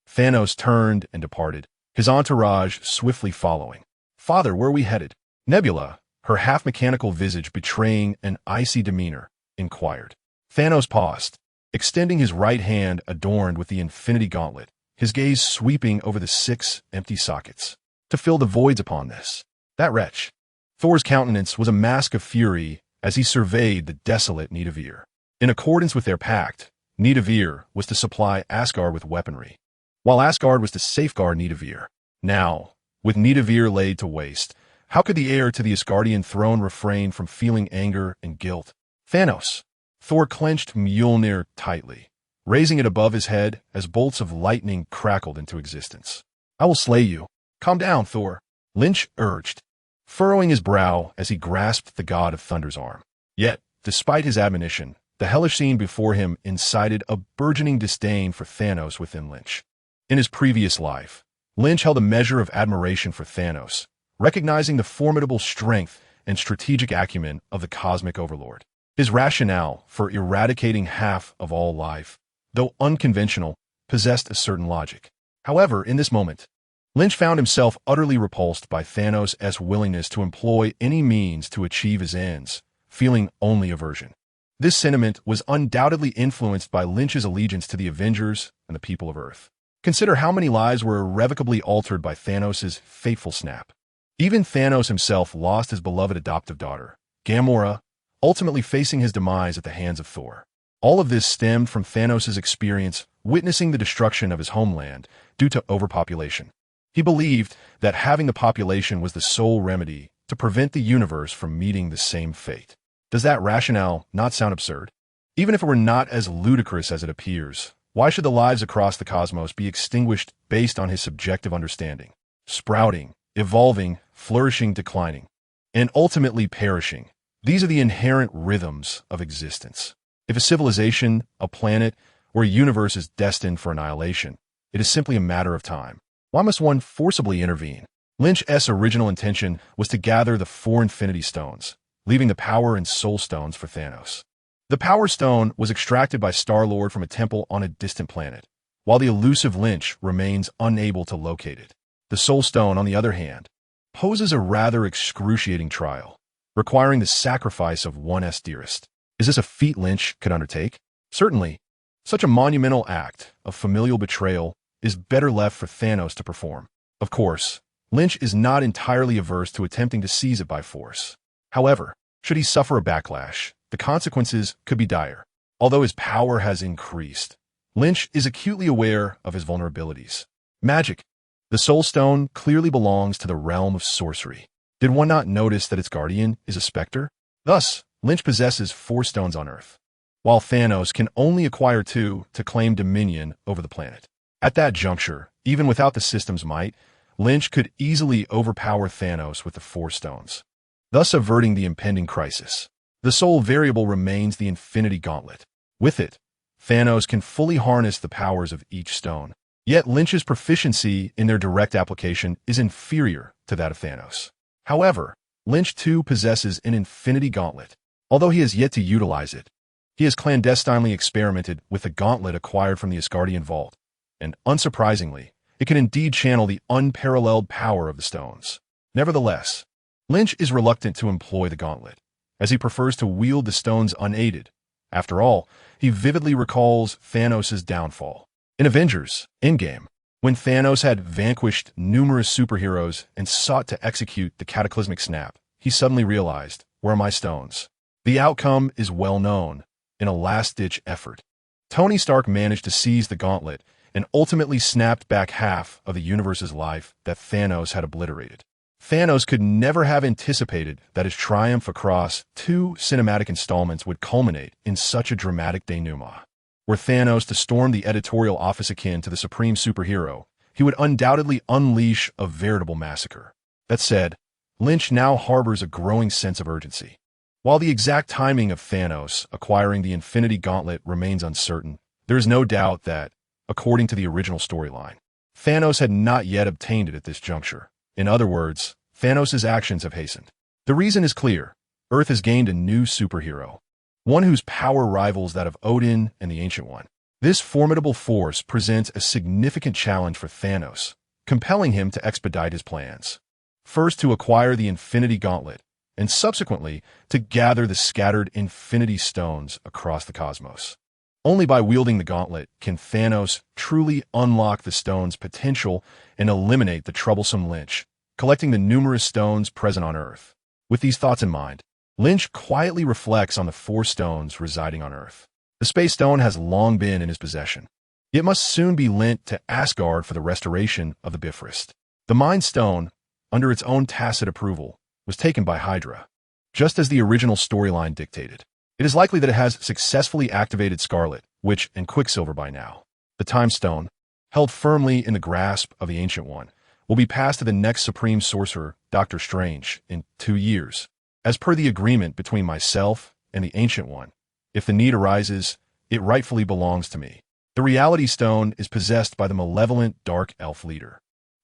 Thanos turned and departed, his entourage swiftly following. "Father, where are we headed?" Nebula, her half-mechanical visage betraying an icy demeanor, inquired. Thanos paused, extending his right hand adorned with the Infinity Gauntlet, his gaze sweeping over the 6 empty sockets. "To fill the voids upon this." That wretch. Thor's countenance was a mask of fury as he surveyed the desolate Nidavellir. In accordance with their pact, Nidavellir was to supply Asgard with weaponry, while Asgard was to safeguard Nidavellir. Now, with Nidavellir laid to waste, how could the heir to the Asgardian throne refrain from feeling anger and guilt? "Thanos!" Thor clenched Mjolnir tightly, raising it above his head as bolts of lightning crackled into existence. I will slay you. Calm down, Thor, Lynch urged, furrowing his brow as he grasped the god of thunder's arm. Yet, despite his admonition, the hellish scene before him incited a burgeoning disdain for Thanos within Lynch. In his previous life, Lynch held a measure of admiration for Thanos, recognizing the formidable strength and strategic acumen of the cosmic overlord. His rationale for eradicating half of all life, though unconventional, possessed a certain logic. However, in this moment, Lynch found himself utterly repulsed by Thanos' willingness to employ any means to achieve his ends, feeling only aversion. This sentiment was undoubtedly influenced by Lynch's allegiance to the Avengers and the people of Earth. Consider how many lives were irrevocably altered by Thanos' fateful snap. Even Thanos himself lost his beloved adoptive daughter, Gamora, ultimately facing his demise at the hands of Thor. All of this stemmed from Thanos' experience witnessing the destruction of his homeland due to overpopulation. He believed that having the population was the sole remedy to prevent the universe from meeting the same fate. Does that rationale not sound absurd? Even if it were not as ludicrous as it appears, why should the lives across the cosmos be extinguished based on his subjective understanding? Sprouting, evolving, flourishing, declining, and ultimately perishing. These are the inherent rhythms of existence. If a civilization, a planet, or a universe is destined for annihilation, it is simply a matter of time. Why must one forcibly intervene? Lynch's original intention was to gather the 4 Infinity Stones, leaving the Power and Soul Stones for Thanos. The Power Stone was extracted by Star-Lord from a temple on a distant planet, while the elusive Lynch remains unable to locate it. The Soul Stone, on the other hand, poses a rather excruciating trial, requiring the sacrifice of one's dearest. Is this a feat Lynch could undertake? Certainly. Such a monumental act of familial betrayal is better left for Thanos to perform. Of course, Lynch is not entirely averse to attempting to seize it by force. However, should he suffer a backlash, the consequences could be dire. Although his power has increased, Lynch is acutely aware of his vulnerabilities. Magic. The Soul Stone clearly belongs to the realm of sorcery. Did one not notice that its guardian is a specter? Thus, Lynch possesses 4 stones on Earth, while Thanos can only acquire 2 to claim dominion over the planet. At that juncture, even without the system's might, Lynch could easily overpower Thanos with the 4 stones, thus averting the impending crisis. The sole variable remains the Infinity Gauntlet. With it, Thanos can fully harness the powers of each stone. Yet Lynch's proficiency in their direct application is inferior to that of Thanos. However, Lynch too possesses an Infinity Gauntlet. Although he has yet to utilize it, he has clandestinely experimented with the gauntlet acquired from the Asgardian vault, and unsurprisingly, it can indeed channel the unparalleled power of the stones. Nevertheless, Lynch is reluctant to employ the gauntlet, as he prefers to wield the stones unaided. After all, he vividly recalls Thanos' downfall. In Avengers Endgame, when Thanos had vanquished numerous superheroes and sought to execute the cataclysmic snap, he suddenly realized, where are my stones? The outcome is well known. In a last-ditch effort, Tony Stark managed to seize the gauntlet and ultimately snapped back half of the universe's life that Thanos had obliterated. Thanos could never have anticipated that his triumph across 2 cinematic installments would culminate in such a dramatic denouement. Were Thanos to storm the editorial office akin to the supreme superhero, he would undoubtedly unleash a veritable massacre. That said, Lynch now harbors a growing sense of urgency. While the exact timing of Thanos acquiring the Infinity Gauntlet remains uncertain, there is no doubt that, according to the original storyline, Thanos had not yet obtained it at this juncture. In other words, Thanos' actions have hastened. The reason is clear. Earth has gained a new superhero, one whose power rivals that of Odin and the Ancient One. This formidable force presents a significant challenge for Thanos, compelling him to expedite his plans. First, to acquire the Infinity Gauntlet, and subsequently to gather the scattered Infinity Stones across the cosmos. Only by wielding the gauntlet can Thanos truly unlock the stone's potential and eliminate the troublesome Lynch, collecting the numerous stones present on Earth. With these thoughts in mind, Lynch quietly reflects on the 4 stones residing on Earth. The Space Stone has long been in his possession. It must soon be lent to Asgard for the restoration of the Bifrost. The Mind Stone, under its own tacit approval, was taken by Hydra, just as the original storyline dictated. It is likely that it has successfully activated Scarlet, Witch, and Quicksilver by now. The Time Stone, held firmly in the grasp of the Ancient One, will be passed to the next Supreme Sorcerer, Dr. Strange, in 2 years. As per the agreement between myself and the Ancient One, if the need arises, it rightfully belongs to me. The Reality Stone is possessed by the malevolent Dark Elf leader,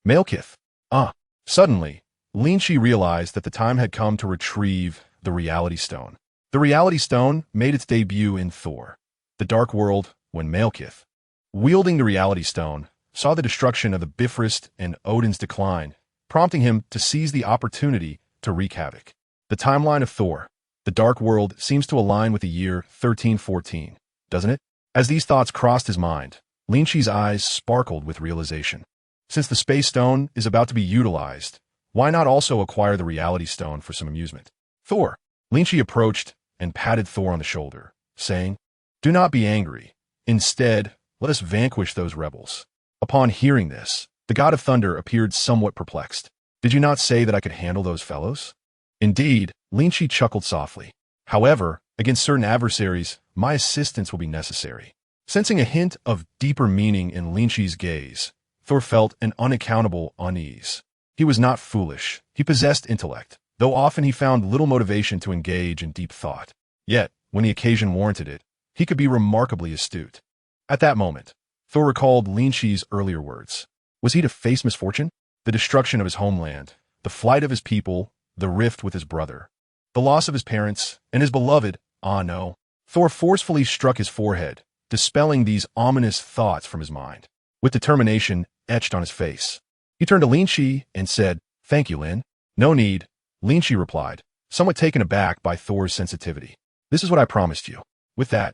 Malekith. Suddenly, Lin Qi realized that the time had come to retrieve the Reality Stone. The Reality Stone made its debut in Thor, the Dark World, when Malekith, wielding the Reality Stone, saw the destruction of the Bifrost and Odin's decline, prompting him to seize the opportunity to wreak havoc. The timeline of Thor, the Dark World, seems to align with the year 1314, doesn't it? As these thoughts crossed his mind, Lin Qi's eyes sparkled with realization. Since the Space Stone is about to be utilized, why not also acquire the Reality Stone for some amusement? Thor. Lin Qi approached and patted Thor on the shoulder, saying, "Do not be angry. Instead, let us vanquish those rebels." Upon hearing this, the god of thunder appeared somewhat perplexed. "Did you not say that I could handle those fellows?" "Indeed," Lin Qi chuckled softly. "However, against certain adversaries, my assistance will be necessary." Sensing a hint of deeper meaning in Lin Qi's gaze, Thor felt an unaccountable unease. He was not foolish. He possessed intellect, though often he found little motivation to engage in deep thought. Yet, when the occasion warranted it, he could be remarkably astute. At that moment, Thor recalled Lin Qi's earlier words. Was he to face misfortune? The destruction of his homeland, the flight of his people, the rift with his brother, the loss of his parents, and his beloved, no. Thor forcefully struck his forehead, dispelling these ominous thoughts from his mind. With determination etched on his face, he turned to Lin Qi and said, "Thank you, Lin." "No need," Lin Qi replied, somewhat taken aback by Thor's sensitivity. "This is what I promised you." With that,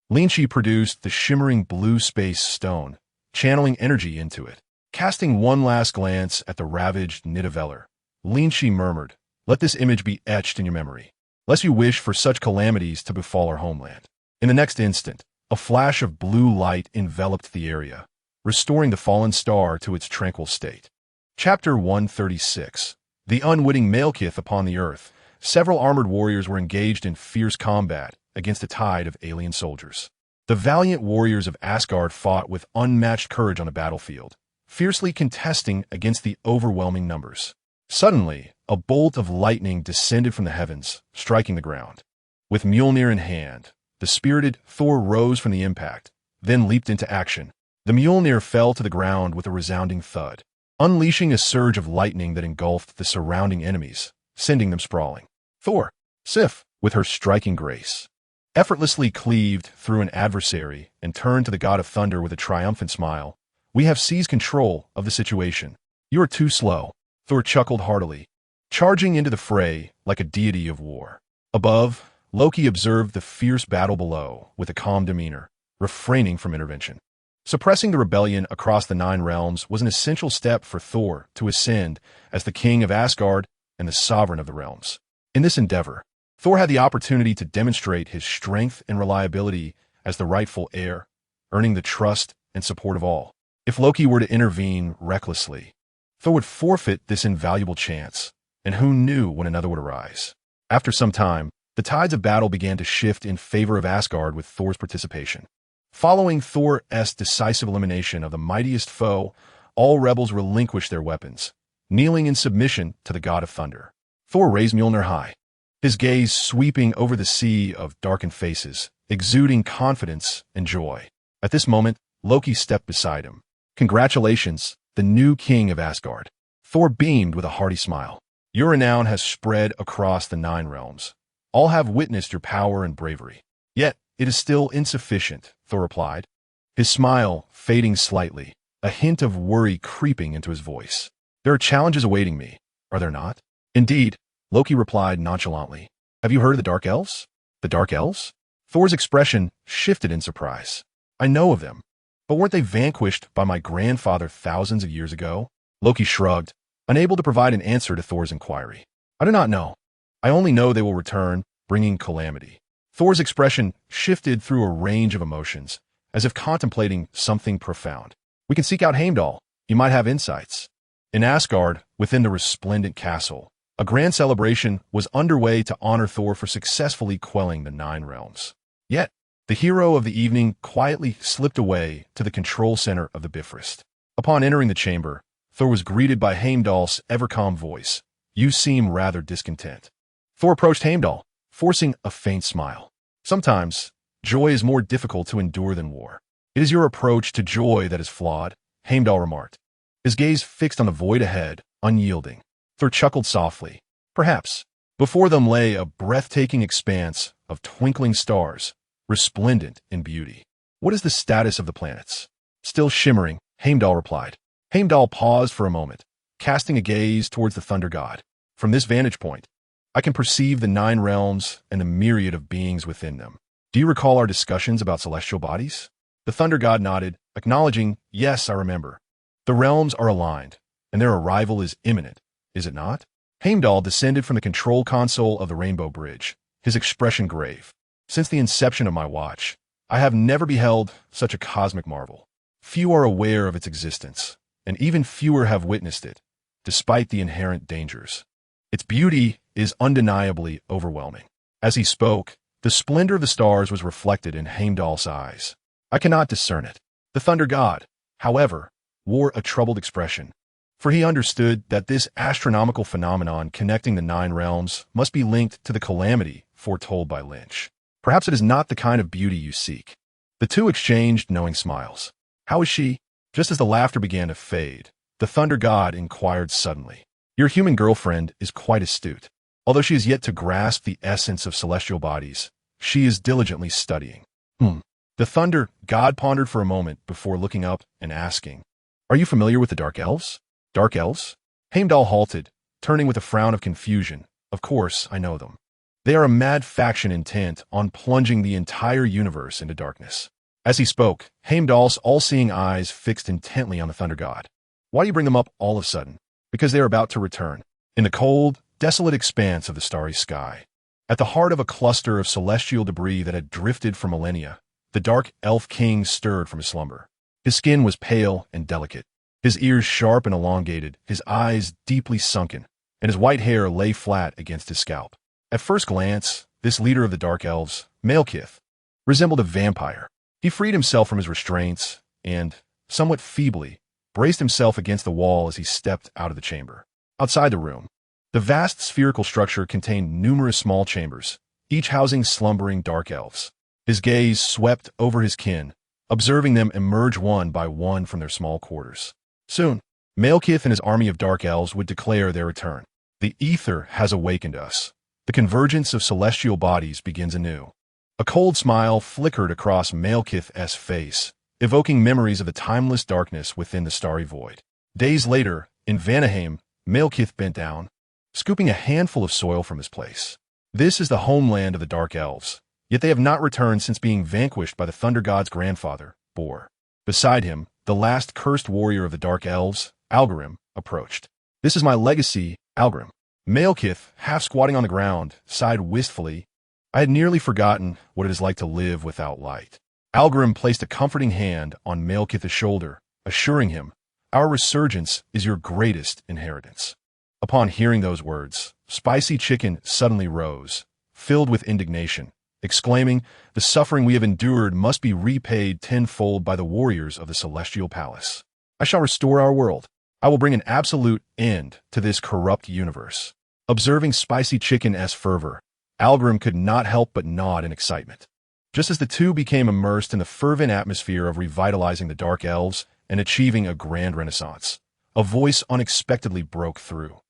Lin Qi produced the shimmering blue space stone, channeling energy into it. Casting one last glance at the ravaged Nidavellir, Lin Qi murmured, "Let this image be etched in your memory, lest you wish for such calamities to befall our homeland." In the next instant, a flash of blue light enveloped the area, restoring the fallen star to its tranquil state. Chapter 136. The unwitting Malekith upon the earth. Several armored warriors were engaged in fierce combat against a tide of alien soldiers. The valiant warriors of Asgard fought with unmatched courage on the battlefield, fiercely contesting against the overwhelming numbers. Suddenly, a bolt of lightning descended from the heavens, striking the ground. With Mjolnir in hand, the spirited Thor rose from the impact, then leaped into action. The Mjolnir fell to the ground with a resounding thud, unleashing a surge of lightning that engulfed the surrounding enemies, sending them sprawling. Thor, Sif, with her striking grace, effortlessly cleaved through an adversary and turned to the god of thunder with a triumphant smile. "We have seized control of the situation. You are too slow." Thor chuckled heartily, charging into the fray like a deity of war. Above, Loki observed the fierce battle below with a calm demeanor, refraining from intervention. Suppressing the rebellion across the 9 realms was an essential step for Thor to ascend as the king of Asgard and the sovereign of the realms. In this endeavor, Thor had the opportunity to demonstrate his strength and reliability as the rightful heir, earning the trust and support of all. If Loki were to intervene recklessly, Thor would forfeit this invaluable chance, and who knew when another would arise. After some time, the tides of battle began to shift in favor of Asgard with Thor's participation. Following Thor's decisive elimination of the mightiest foe, all rebels relinquished their weapons, kneeling in submission to the god of thunder. Thor raised Mjolnir high, his gaze sweeping over the sea of darkened faces, exuding confidence and joy. At this moment, Loki stepped beside him. "Congratulations, the new king of Asgard." Thor beamed with a hearty smile. "Your renown has spread across the 9 realms. All have witnessed your power and bravery. Yet, it is still insufficient," Thor replied, his smile fading slightly, a hint of worry creeping into his voice. "There are challenges awaiting me, are there not?" "Indeed," Loki replied nonchalantly. "Have you heard of the Dark Elves?" "The Dark Elves?" Thor's expression shifted in surprise. "I know of them, but weren't they vanquished by my grandfather thousands of years ago?" Loki shrugged, unable to provide an answer to Thor's inquiry. "I do not know. I only know they will return, bringing calamity." Thor's expression shifted through a range of emotions, as if contemplating something profound. "We can seek out Heimdall. He might have insights." In Asgard, within the resplendent castle, a grand celebration was underway to honor Thor for successfully quelling the 9 realms. Yet, The hero of the evening quietly slipped away to the control center of the Bifrost. Upon entering the chamber, Thor was greeted by Heimdall's ever-calm voice. "You seem rather discontent." Thor approached Heimdall, forcing a faint smile. "Sometimes, joy is more difficult to endure than war." "It is your approach to joy that is flawed," Heimdall remarked, his gaze fixed on the void ahead, unyielding. Thor chuckled softly. "Perhaps." Before them lay a breathtaking expanse of twinkling stars, resplendent in beauty. "What is the status of the planets?" "Still shimmering," Heimdall replied. Heimdall paused for a moment, casting a gaze towards the thunder god. "From this vantage point, I can perceive the 9 realms and the myriad of beings within them. Do you recall our discussions about celestial bodies?" The thunder god nodded, acknowledging, "Yes, I remember. The realms are aligned, and their arrival is imminent, is it not?" Heimdall descended from the control console of the Rainbow Bridge, his expression grave. "Since the inception of my watch, I have never beheld such a cosmic marvel. Few are aware of its existence, and even fewer have witnessed it, despite the inherent dangers. Its beauty is undeniably overwhelming." As he spoke, the splendor of the stars was reflected in Heimdall's eyes. "I cannot discern it." The thunder god, however, wore a troubled expression, for he understood that this astronomical phenomenon connecting the 9 realms must be linked to the calamity foretold by Lin Qi. "Perhaps it is not the kind of beauty you seek." The two exchanged knowing smiles. "How is she?" Just as the laughter began to fade, the thunder god inquired suddenly. "Your human girlfriend is quite astute. Although she has yet to grasp the essence of celestial bodies, she is diligently studying." The thunder god pondered for a moment before looking up and asking, "Are you familiar with the Dark Elves?" "Dark Elves?" Heimdall halted, turning with a frown of confusion. "Of course, I know them. They are a mad faction intent on plunging the entire universe into darkness." As he spoke, Heimdall's all-seeing eyes fixed intently on the thunder god. "Why do you bring them up all of a sudden?" "Because they are about to return." In the cold, desolate expanse of the starry sky, at the heart of a cluster of celestial debris that had drifted for millennia, the dark elf king stirred from his slumber. His skin was pale and delicate, his ears sharp and elongated, his eyes deeply sunken, and his white hair lay flat against his scalp. At first glance, this leader of the Dark Elves, Malekith, resembled a vampire. He freed himself from his restraints and, somewhat feebly, braced himself against the wall as he stepped out of the chamber. Outside the room, the vast spherical structure contained numerous small chambers, each housing slumbering Dark Elves. His gaze swept over his kin, observing them emerge one by one from their small quarters. Soon, Malekith and his army of Dark Elves would declare their return. "The ether has awakened us. The convergence of celestial bodies begins anew." A cold smile flickered across Malekith's face, evoking memories of the timeless darkness within the starry void. Days later, in Vanaheim, Malekith bent down, scooping a handful of soil from his place. This is the homeland of the Dark Elves, yet they have not returned since being vanquished by the Thunder God's grandfather, Bor. Beside him, the last cursed warrior of the Dark Elves, Algrim, approached. "This is my legacy, Algrim." Malekith, half squatting on the ground, sighed wistfully. "I had nearly forgotten what it is like to live without light." Algrim placed a comforting hand on Malekith's shoulder, assuring him, "Our resurgence is your greatest inheritance." Upon hearing those words, Spicy Chicken suddenly rose, filled with indignation, exclaiming, "The suffering we have endured must be repaid tenfold by the warriors of the Celestial Palace. I shall restore our world. I will bring an absolute end to this corrupt universe." Observing Spicy Chicken's fervor, Algrim could not help but nod in excitement. Just as the two became immersed in the fervent atmosphere of revitalizing the Dark Elves and achieving a grand renaissance, a voice unexpectedly broke through.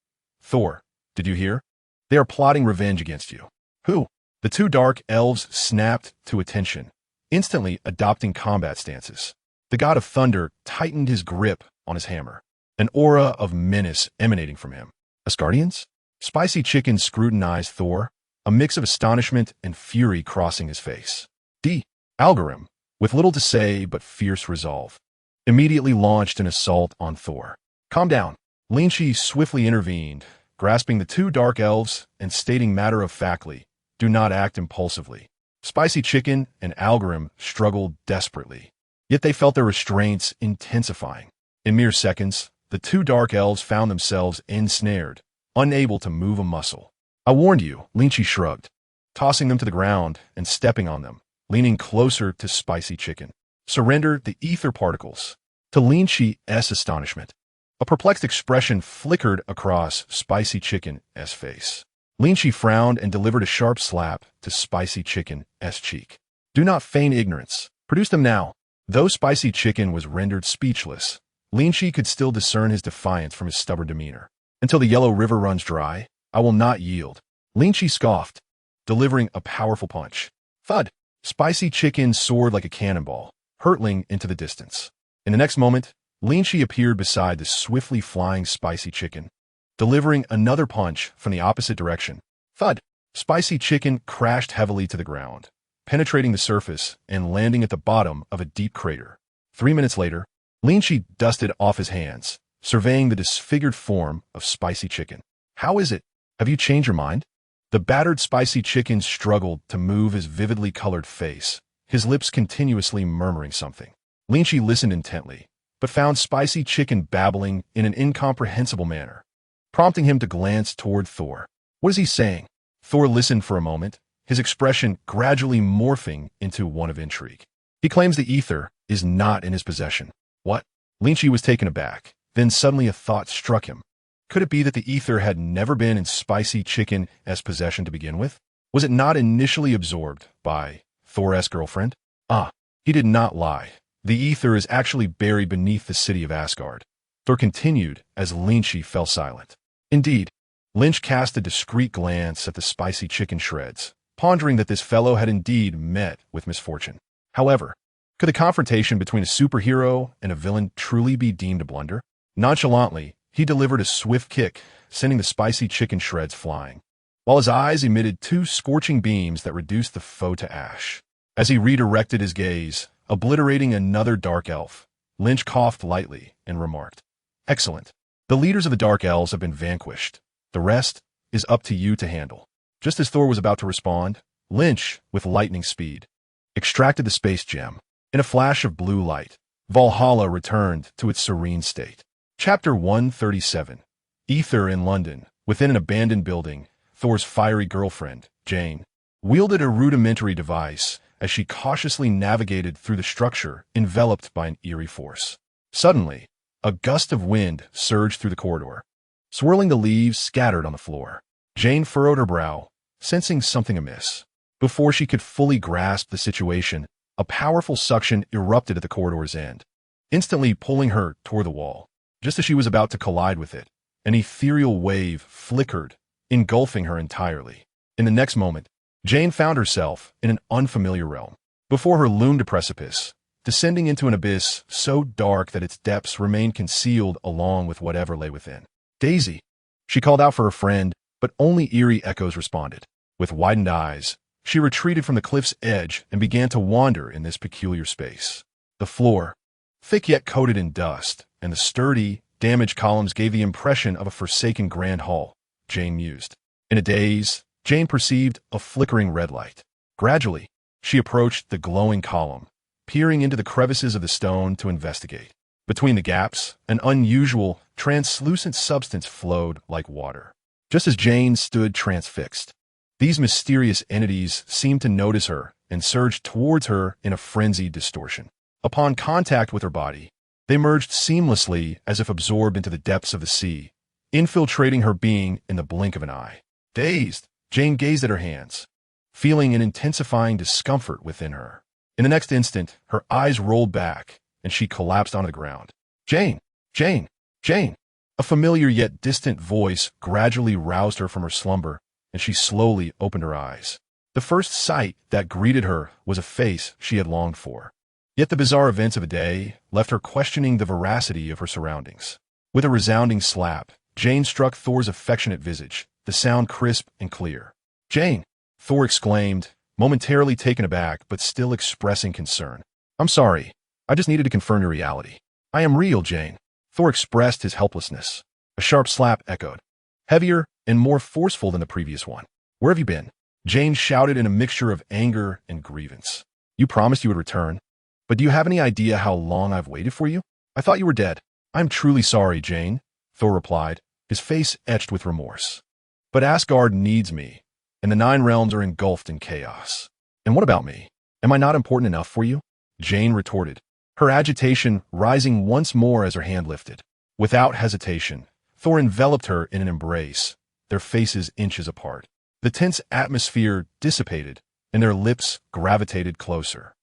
"Thor, did you hear? They are plotting revenge against you." "Who?" The two Dark Elves snapped to attention, instantly adopting combat stances. The god of thunder tightened his grip on his hammer, an aura of menace emanating from him. "Asgardians?" Spicy Chicken scrutinized Thor, a mix of astonishment and fury crossing his face. Algrim, with little to say but fierce resolve, immediately launched an assault on Thor. "Calm down." Lin Qi swiftly intervened, grasping the two Dark Elves and stating matter-of-factly, "Do not act impulsively." Spicy Chicken and Algrim struggled desperately, yet they felt their restraints intensifying. In mere seconds, the two Dark Elves found themselves ensnared, unable to move a muscle. "I warned you," Lin Qi shrugged, tossing them to the ground and stepping on them. leaning closer to Spicy Chicken. Surrender the ether particles. To Lin Qi's astonishment, a perplexed expression flickered across Spicy Chicken's face. Lin Qi frowned and delivered a sharp slap to Spicy Chicken's cheek. Do not feign ignorance. Produce them now. Though Spicy Chicken was rendered speechless, Lin Qi could still discern his defiance from his stubborn demeanor. Until the yellow river runs dry, I will not yield. Lin Qi scoffed, delivering a powerful punch. Thud! Spicy Chicken soared like a cannonball, hurtling into the distance. In the next moment, Lin Qi appeared beside the swiftly flying Spicy Chicken, delivering another punch from the opposite direction. Thud! Spicy Chicken crashed heavily to the ground, penetrating the surface and landing at the bottom of a deep crater. 3 minutes later, Lin Qi dusted off his hands, surveying the disfigured form of Spicy Chicken. How is it? Have you changed your mind? The battered Spicy Chicken struggled to move his vividly colored face, his lips continuously murmuring something. Lin Qi listened intently, but found Spicy Chicken babbling in an incomprehensible manner, prompting him to glance toward Thor. What is he saying? Thor listened for a moment, his expression gradually morphing into one of intrigue. He claims the ether is not in his possession. What? Lin Qi was taken aback. Then suddenly a thought struck him. Could it be that the ether had never been in Spicy Chicken's possession to begin with? Was it not initially absorbed by Thor's girlfriend? Ah, he did not lie. The ether is actually buried beneath the city of Asgard. Thor continued as Lin Qi fell silent. Indeed, Lynch cast a discreet glance at the Spicy Chicken shreds, pondering that this fellow had indeed met with misfortune. However, could the confrontation between a superhero and a villain truly be deemed a blunder? Nonchalantly, he delivered a swift kick, sending the Spicy Chicken shreds flying, while his eyes emitted 2 scorching beams that reduced the foe to ash. As he redirected his gaze, obliterating another Dark Elf, Lynch coughed lightly and remarked, "Excellent. The leaders of the Dark Elves have been vanquished. The rest is up to you to handle." Just as Thor was about to respond, Lynch, with lightning speed, extracted the space gem. In a flash of blue light, Valhalla returned to its serene state. Chapter 137. Ether in London. Within an abandoned building, Thor's fiery girlfriend, Jane, wielded a rudimentary device as she cautiously navigated through the structure enveloped by an eerie force. Suddenly, a gust of wind surged through the corridor, swirling the leaves scattered on the floor. Jane furrowed her brow, sensing something amiss. Before she could fully grasp the situation, a powerful suction erupted at the corridor's end, instantly pulling her toward the wall. Just as she was about to collide with it, an ethereal wave flickered, engulfing her entirely. In the next moment, Jane found herself in an unfamiliar realm. Before her loomed a precipice, descending into an abyss so dark that its depths remained concealed along with whatever lay within. "Daisy!" She called out for her friend, but only eerie echoes responded. With widened eyes, she retreated from the cliff's edge and began to wander in this peculiar space. The floor, thick yet coated in dust, and the sturdy, damaged columns gave the impression of a forsaken grand hall, Jane mused. In a daze, Jane perceived a flickering red light. Gradually, she approached the glowing column, peering into the crevices of the stone to investigate. Between the gaps, an unusual, translucent substance flowed like water. Just as Jane stood transfixed, these mysterious entities seemed to notice her and surged towards her in a frenzied distortion. Upon contact with her body, they merged seamlessly as if absorbed into the depths of the sea, infiltrating her being in the blink of an eye. Dazed, Jane gazed at her hands, feeling an intensifying discomfort within her. In the next instant, her eyes rolled back, and she collapsed onto the ground. "Jane! Jane! Jane!" A familiar yet distant voice gradually roused her from her slumber, and she slowly opened her eyes. The first sight that greeted her was a face she had longed for. Yet the bizarre events of the day left her questioning the veracity of her surroundings. With a resounding slap, Jane struck Thor's affectionate visage, the sound crisp and clear. "Jane!" Thor exclaimed, momentarily taken aback but still expressing concern. "I'm sorry. I just needed to confirm your reality." "I am real, Jane." Thor expressed his helplessness. A sharp slap echoed, heavier and more forceful than the previous one. "Where have you been?" Jane shouted in a mixture of anger and grievance. "You promised you would return. But do you have any idea how long I've waited for you? I thought you were dead." "I'm truly sorry, Jane," Thor replied, his face etched with remorse. "But Asgard needs me, and the 9 realms are engulfed in chaos." "And what about me?" Am I not important enough for you? Jane retorted, her agitation rising once more as her hand lifted. Without hesitation, Thor enveloped her in an embrace, their faces inches apart. The tense atmosphere dissipated, and their lips gravitated closer.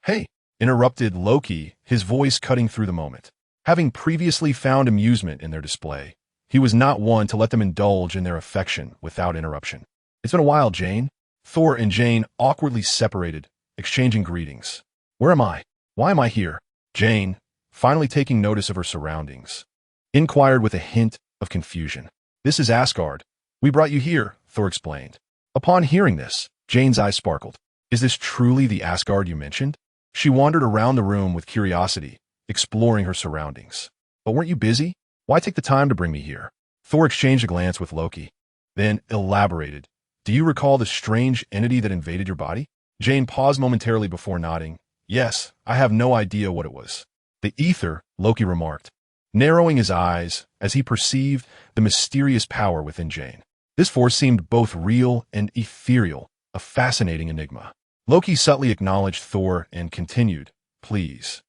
Hey, interrupted Loki, his voice cutting through the moment. Having previously found amusement in their display, he was not one to let them indulge in their affection without interruption. It's been a while, Jane. Thor and Jane awkwardly separated, exchanging greetings. Where am I? Why am I here? Jane, finally taking notice of her surroundings, inquired with a hint of confusion. This is Asgard. We brought you here, Thor explained. Upon hearing this, Jane's eyes sparkled. Is this truly the Asgard you mentioned? She wandered around the room with curiosity, exploring her surroundings. But weren't you busy? Why take the time to bring me here? Thor exchanged a glance with Loki, then elaborated. Do you recall the strange entity that invaded your body? Jane paused momentarily before nodding. Yes, I have no idea what it was. The ether, Loki remarked, narrowing his eyes as he perceived the mysterious power within Jane. This force seemed both real and ethereal, a fascinating enigma. Loki subtly acknowledged Thor and continued, Please,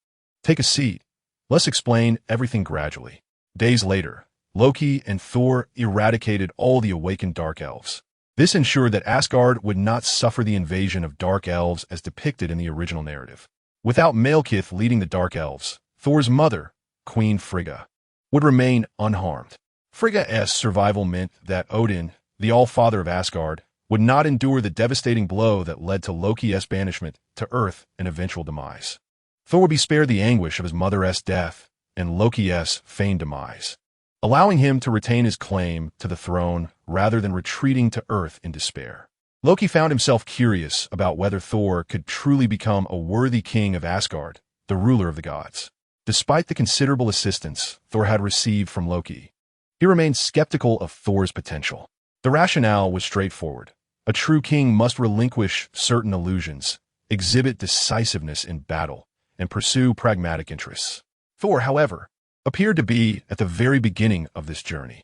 take a seat. Let's explain everything gradually. Days later, Loki and Thor eradicated all the awakened Dark Elves. This ensured that Asgard would not suffer the invasion of Dark Elves as depicted in the original narrative. Without Malekith leading the Dark Elves, Thor's mother, Queen Frigga, would remain unharmed. Frigga's survival meant that Odin, the All-Father of Asgard, would not endure the devastating blow that led to Loki's banishment to Earth and eventual demise. Thor would be spared the anguish of his mother's death and Loki's feigned demise, allowing him to retain his claim to the throne rather than retreating to Earth in despair. Loki found himself curious about whether Thor could truly become a worthy king of Asgard, the ruler of the gods. Despite the considerable assistance Thor had received from Loki, he remained skeptical of Thor's potential. The rationale was straightforward. A true king must relinquish certain illusions, exhibit decisiveness in battle, and pursue pragmatic interests. Thor, however, appeared to be at the very beginning of this journey.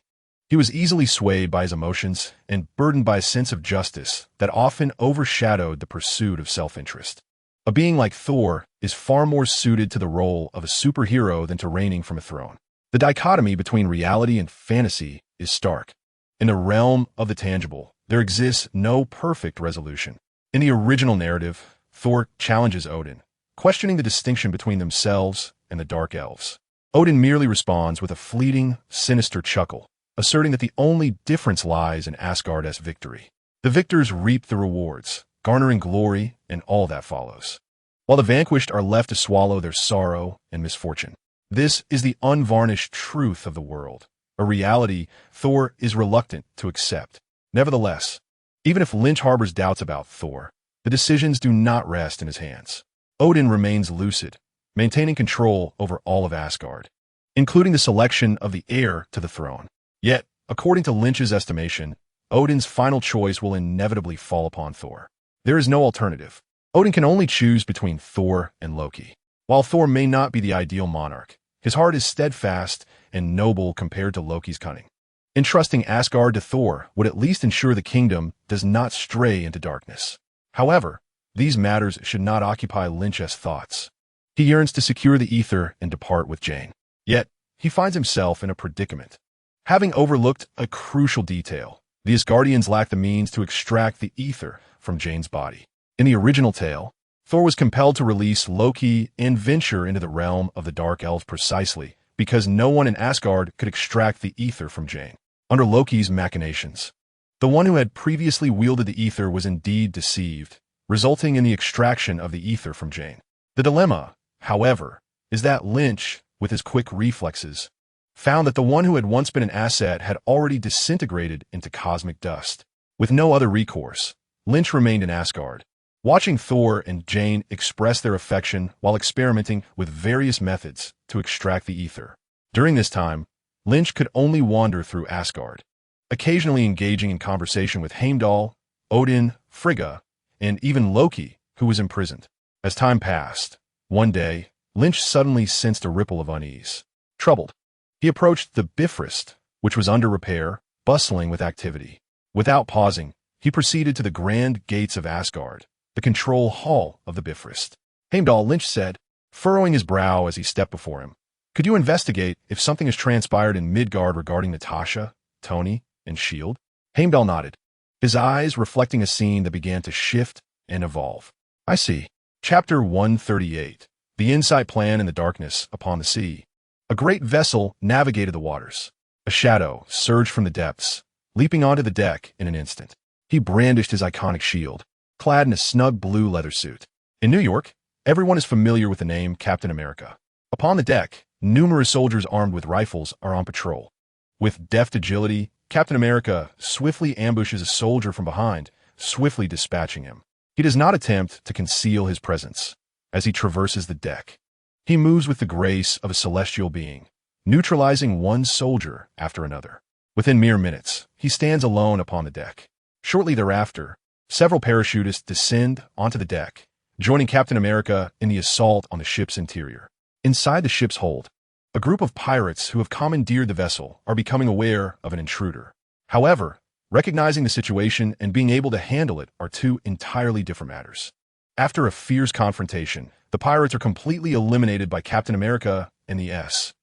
He was easily swayed by his emotions and burdened by a sense of justice that often overshadowed the pursuit of self-interest. A being like Thor is far more suited to the role of a superhero than to reigning from a throne. The dichotomy between reality and fantasy is stark. In the realm of the tangible, there exists no perfect resolution. In the original narrative, Thor challenges Odin, questioning the distinction between themselves and the Dark Elves. Odin merely responds with a fleeting, sinister chuckle, asserting that the only difference lies in Asgard's victory. The victors reap the rewards, garnering glory and all that follows, while the vanquished are left to swallow their sorrow and misfortune. This is the unvarnished truth of the world, a reality Thor is reluctant to accept. Nevertheless, even if Lynch harbors doubts about Thor, the decisions do not rest in his hands. Odin remains lucid, maintaining control over all of Asgard, including the selection of the heir to the throne. Yet, according to Lynch's estimation, Odin's final choice will inevitably fall upon Thor. There is no alternative. Odin can only choose between Thor and Loki. While Thor may not be the ideal monarch, his heart is steadfast and noble compared to Loki's cunning. Entrusting Asgard to Thor would at least ensure the kingdom does not stray into darkness. However, these matters should not occupy Lynch's thoughts. He yearns to secure the ether and depart with Jane. Yet, he finds himself in a predicament. Having overlooked a crucial detail, the Asgardians lack the means to extract the ether from Jane's body. In the original tale, Thor was compelled to release Loki and venture into the realm of the Dark Elves precisely because no one in Asgard could extract the ether from Jane. Under Loki's machinations, the one who had previously wielded the ether was indeed deceived, resulting in the extraction of the ether from Jane. The dilemma, however, is that Lynch, with his quick reflexes, found that the one who had once been an asset had already disintegrated into cosmic dust. With no other recourse, Lynch remained in Asgard, watching Thor and Jane express their affection while experimenting with various methods to extract the ether. During this time, Lynch could only wander through Asgard, occasionally engaging in conversation with Heimdall, Odin, Frigga, and even Loki, who was imprisoned. As time passed, one day, Lynch suddenly sensed a ripple of unease. Troubled, he approached the Bifrost, which was under repair, bustling with activity. Without pausing, he proceeded to the grand gates of Asgard, the control hall of the Bifrost. Heimdall, Lynch said, furrowing his brow as he stepped before him. Could you investigate if something has transpired in Midgard regarding Natasha, Tony, and S.H.I.E.L.D.? Heimdall nodded, his eyes reflecting a scene that began to shift and evolve. I see. Chapter 138. The Insight Plan in the Darkness Upon the Sea. A great vessel navigated the waters. A shadow surged from the depths, leaping onto the deck in an instant. He brandished his iconic shield, clad in a snug blue leather suit. In New York, everyone is familiar with the name Captain America. Upon the deck, numerous soldiers armed with rifles are on patrol. With deft agility, Captain America swiftly ambushes a soldier from behind, swiftly dispatching him. He does not attempt to conceal his presence as he traverses the deck. He moves with the grace of a celestial being, neutralizing one soldier after another. Within mere minutes, he stands alone upon the deck. Shortly thereafter, several parachutists descend onto the deck, joining Captain America in the assault on the ship's interior. Inside the ship's hold, a group of pirates who have commandeered the vessel are becoming aware of an intruder. However, recognizing the situation and being able to handle it are two entirely different matters. After a fierce confrontation, the pirates are completely eliminated by Captain America and the S.H.I.E.L.D.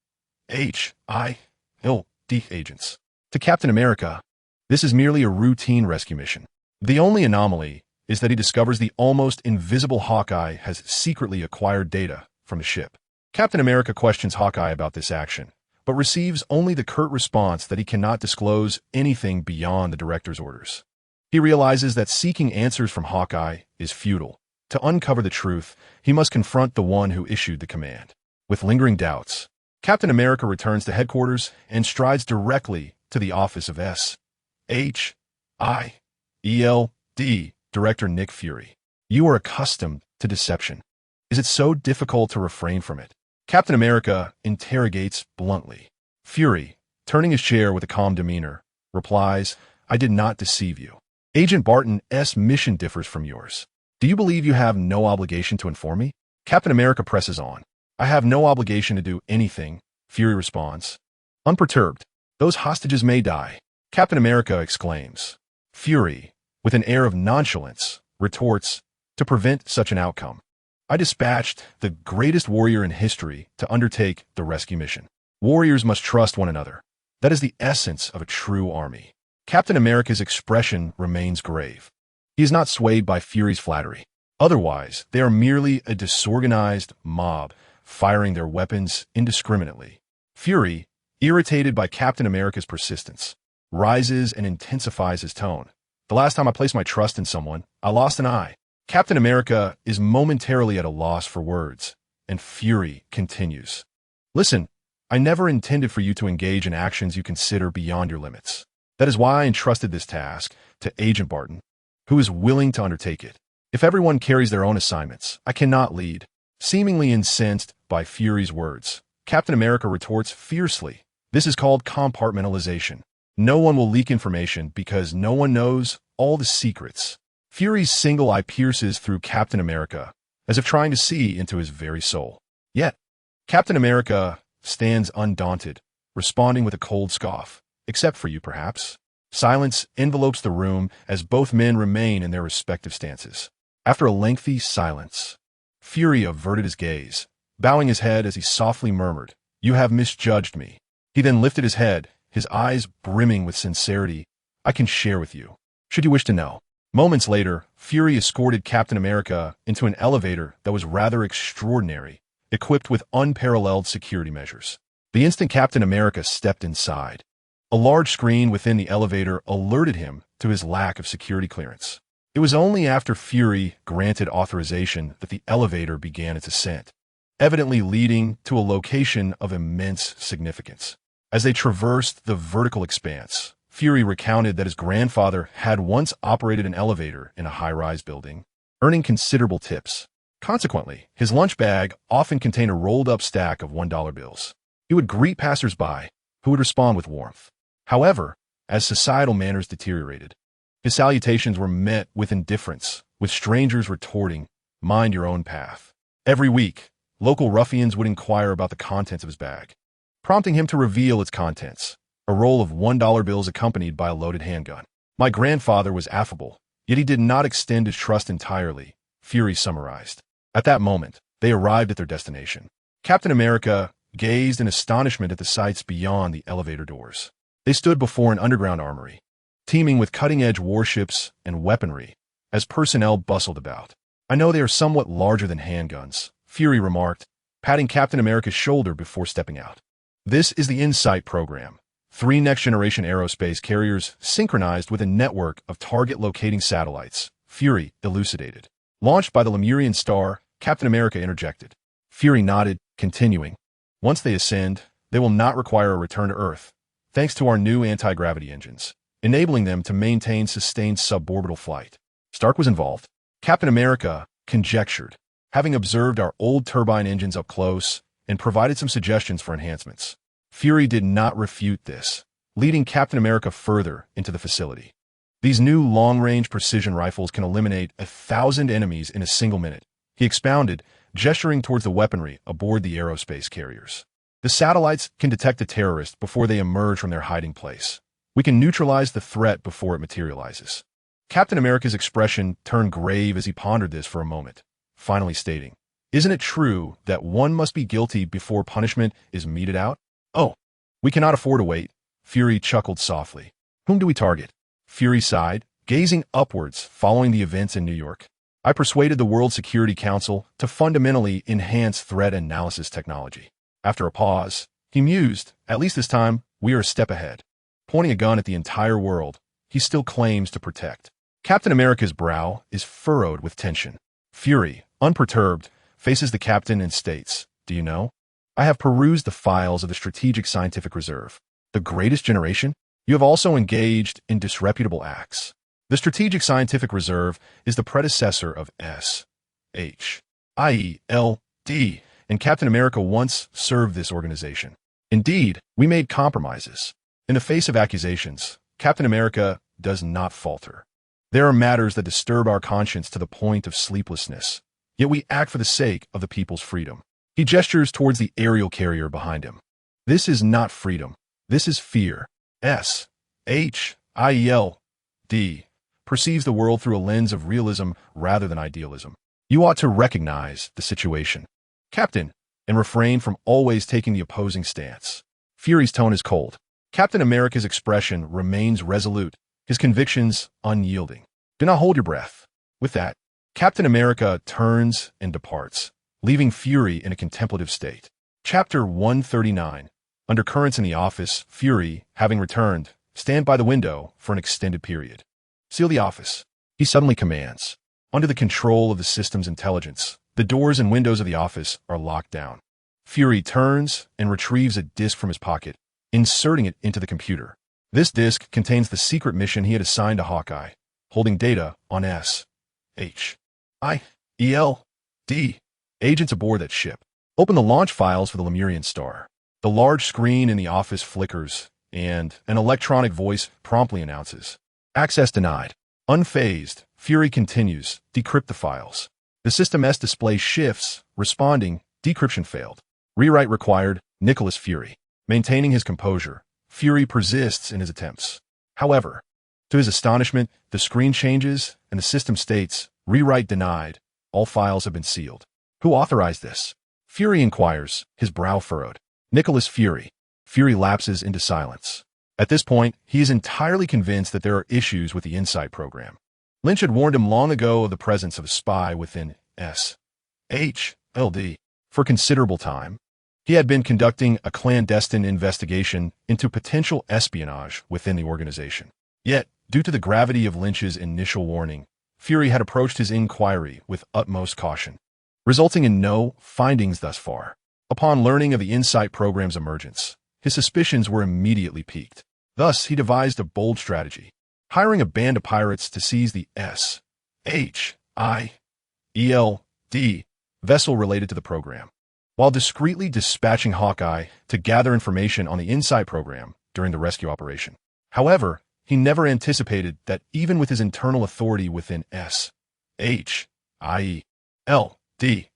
agents. To Captain America, this is merely a routine rescue mission. The only anomaly is that he discovers the almost invisible Hawkeye has secretly acquired data from the ship. Captain America questions Hawkeye about this action, but receives only the curt response that he cannot disclose anything beyond the director's orders. He realizes that seeking answers from Hawkeye is futile. To uncover the truth, he must confront the one who issued the command. With lingering doubts, Captain America returns to headquarters and strides directly to the office of S.H.I.E.L.D. Director Nick Fury. You are accustomed to deception. Is it so difficult to refrain from it? Captain America interrogates bluntly. Fury, turning his chair with a calm demeanor, replies, I did not deceive you. Agent Barton's mission differs from yours. Do you believe you have no obligation to inform me? Captain America presses on. I have no obligation to do anything, Fury responds. Unperturbed, those hostages may die, Captain America exclaims. Fury, with an air of nonchalance, retorts, to prevent such an outcome, I dispatched the greatest warrior in history to undertake the rescue mission. Warriors must trust one another. That is the essence of a true army. Captain America's expression remains grave. He is not swayed by Fury's flattery. Otherwise, they are merely a disorganized mob, firing their weapons indiscriminately. Fury, irritated by Captain America's persistence, rises and intensifies his tone. The last time I placed my trust in someone, I lost an eye. Captain America is momentarily at a loss for words, and Fury continues. Listen, I never intended for you to engage in actions you consider beyond your limits. That is why I entrusted this task to Agent Barton, who is willing to undertake it. If everyone carries their own assignments, I cannot lead. Seemingly incensed by Fury's words, Captain America retorts fiercely. This is called compartmentalization. No one will leak information because no one knows all the secrets. Fury's single eye pierces through Captain America, as if trying to see into his very soul. Yet, Captain America stands undaunted, responding with a cold scoff. Except for you, perhaps. Silence envelopes the room as both men remain in their respective stances. After a lengthy silence, Fury averted his gaze, bowing his head as he softly murmured, You have misjudged me. He then lifted his head, his eyes brimming with sincerity. I can share with you, should you wish to know. Moments later, Fury escorted Captain America into an elevator that was rather extraordinary, equipped with unparalleled security measures. The instant Captain America stepped inside, a large screen within the elevator alerted him to his lack of security clearance. It was only after Fury granted authorization that the elevator began its ascent, evidently leading to a location of immense significance. As they traversed the vertical expanse, Fury recounted that his grandfather had once operated an elevator in a high-rise building, earning considerable tips. Consequently, his lunch bag often contained a rolled-up stack of $1 bills. He would greet passers-by, who would respond with warmth. However, as societal manners deteriorated, his salutations were met with indifference, with strangers retorting, mind your own path. Every week, local ruffians would inquire about the contents of his bag, prompting him to reveal its contents, a roll of $1 bills accompanied by a loaded handgun. My grandfather was affable, yet he did not extend his trust entirely, Fury summarized. At that moment, they arrived at their destination. Captain America gazed in astonishment at the sights beyond the elevator doors. They stood before an underground armory, teeming with cutting-edge warships and weaponry, as personnel bustled about. I know they are somewhat larger than handguns, Fury remarked, patting Captain America's shoulder before stepping out. This is the InSight program. 3 next-generation aerospace carriers synchronized with a network of target-locating satellites, Fury elucidated. Launched by the Lemurian star, Captain America interjected. Fury nodded, continuing. Once they ascend, they will not require a return to Earth, thanks to our new anti-gravity engines, enabling them to maintain sustained suborbital flight. Stark was involved. Captain America conjectured, having observed our old turbine engines up close and provided some suggestions for enhancements. Fury did not refute this, leading Captain America further into the facility. These new long-range precision rifles can eliminate 1,000 enemies in a single minute, he expounded, gesturing towards the weaponry aboard the aerospace carriers. The satellites can detect a terrorist before they emerge from their hiding place. We can neutralize the threat before it materializes. Captain America's expression turned grave as he pondered this for a moment, finally stating, "Isn't it true that one must be guilty before punishment is meted out?" "Oh, we cannot afford to wait," Fury chuckled softly. "Whom do we target?" Fury sighed, gazing upwards following the events in New York. "I persuaded the World Security Council to fundamentally enhance threat analysis technology." After a pause, he mused, "At least this time, we are a step ahead." Pointing a gun at the entire world, he still claims to protect. Captain America's brow is furrowed with tension. Fury, unperturbed, faces the captain and states, "Do you know? I have perused the files of the Strategic Scientific Reserve. The greatest generation? You have also engaged in disreputable acts. The Strategic Scientific Reserve is the predecessor of S.H.I.E.L.D., and Captain America once served this organization. Indeed, we made compromises. In the face of accusations, Captain America does not falter. There are matters that disturb our conscience to the point of sleeplessness, yet we act for the sake of the people's freedom." He gestures towards the aerial carrier behind him. "This is not freedom. This is fear. S.H.I.E.L.D. perceives the world through a lens of realism rather than idealism. You ought to recognize the situation, Captain, and refrain from always taking the opposing stance." Fury's tone is cold. Captain America's expression remains resolute, his convictions unyielding. "Do not hold your breath." With that, Captain America turns and departs, leaving Fury in a contemplative state. Chapter 139. Undercurrents in the office. Fury, having returned, stand by the window for an extended period. "Seal the office," he suddenly commands. Under the control of the system's intelligence, the doors and windows of the office are locked down. Fury turns and retrieves a disk from his pocket, inserting it into the computer. This disk contains the secret mission he had assigned to Hawkeye, holding data on S.H.I.E.L.D. agents aboard that ship. Open the launch files for the Lemurian star. The large screen in the office flickers, and an electronic voice promptly announces, "Access denied." Unfazed, Fury continues, "Decrypt the files." The System S display shifts, responding, "Decryption failed. Rewrite required." Nicholas Fury. Maintaining his composure, Fury persists in his attempts. However, to his astonishment, the screen changes and the system states, "Rewrite denied. All files have been sealed." "Who authorized this?" Fury inquires, his brow furrowed. "Nicholas Fury." Fury lapses into silence. At this point, he is entirely convinced that there are issues with the InSight program. Lynch had warned him long ago of the presence of a spy within S.H.I.E.L.D. For considerable time, he had been conducting a clandestine investigation into potential espionage within the organization. Yet, due to the gravity of Lynch's initial warning, Fury had approached his inquiry with utmost caution, resulting in no findings thus far. Upon learning of the InSight program's emergence, his suspicions were immediately piqued. Thus, he devised a bold strategy, hiring a band of pirates to seize the S.H.I.E.L.D. vessel related to the program, while discreetly dispatching Hawkeye to gather information on the InSight program during the rescue operation. However, he never anticipated that even with his internal authority within S.H.I.E.L.D.,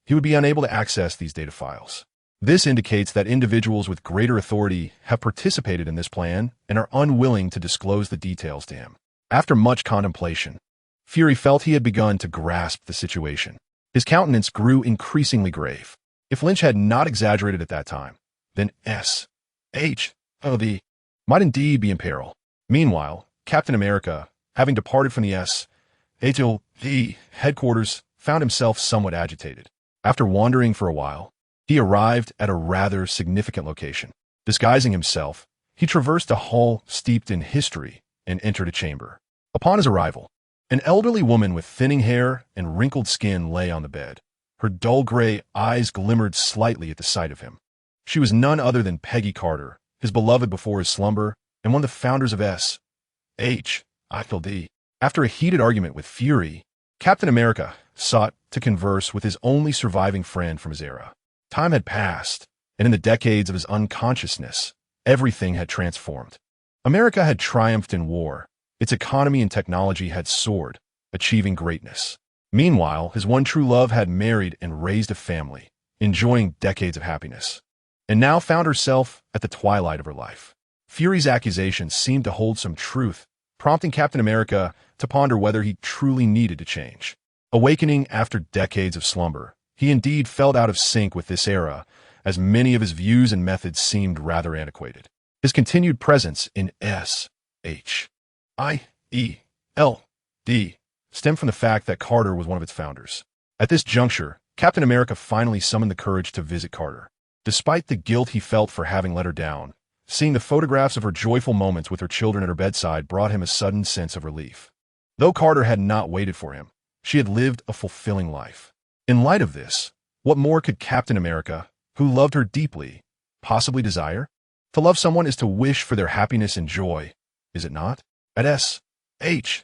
he would be unable to access these data files. This indicates that individuals with greater authority have participated in this plan and are unwilling to disclose the details to him. After much contemplation, Fury felt he had begun to grasp the situation. His countenance grew increasingly grave. If Lynch had not exaggerated at that time, then S.H.O.D. might indeed be in peril. Meanwhile, Captain America, having departed from the S.H.O.D. headquarters, found himself somewhat agitated. After wandering for a while, he arrived at a rather significant location. Disguising himself, he traversed a hall steeped in history and entered a chamber. Upon his arrival, an elderly woman with thinning hair and wrinkled skin lay on the bed. Her dull gray eyes glimmered slightly at the sight of him. She was none other than Peggy Carter, his beloved before his slumber, and one of the founders of S.H.I.D. After a heated argument with Fury, Captain America sought to converse with his only surviving friend from his era. Time had passed, and in the decades of his unconsciousness, everything had transformed. America had triumphed in war. Its economy and technology had soared, achieving greatness. Meanwhile, his one true love had married and raised a family, enjoying decades of happiness, and now found herself at the twilight of her life. Fury's accusations seemed to hold some truth, prompting Captain America to ponder whether he truly needed to change. Awakening after decades of slumber, he indeed felt out of sync with this era, as many of his views and methods seemed rather antiquated. His continued presence in S.H.I.E.L.D. stemmed from the fact that Carter was one of its founders. At this juncture, Captain America finally summoned the courage to visit Carter. Despite the guilt he felt for having let her down, seeing the photographs of her joyful moments with her children at her bedside brought him a sudden sense of relief. Though Carter had not waited for him, she had lived a fulfilling life. In light of this, what more could Captain America, who loved her deeply, possibly desire? To love someone is to wish for their happiness and joy, is it not? At S.H.I.E.L.D.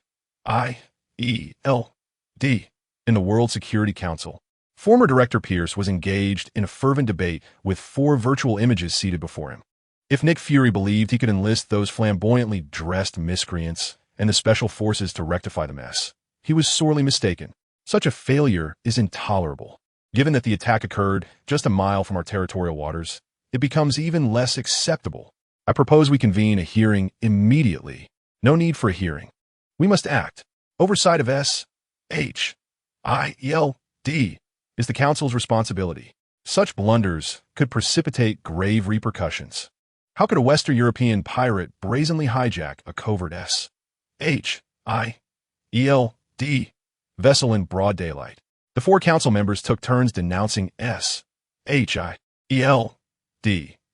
in the World Security Council, former Director Pierce was engaged in a fervent debate with 4 virtual images seated before him. If Nick Fury believed he could enlist those flamboyantly dressed miscreants and the special forces to rectify the mess, he was sorely mistaken. Such a failure is intolerable. Given that the attack occurred just a mile from our territorial waters, it becomes even less acceptable. I propose we convene a hearing immediately. No need for a hearing. We must act. Oversight of S.H.I.E.L.D. is the Council's responsibility. Such blunders could precipitate grave repercussions. How could a Western European pirate brazenly hijack a covert S.H.I.E.L.D. vessel in broad daylight? The 4 council members took turns denouncing S.H.I.E.L.D.,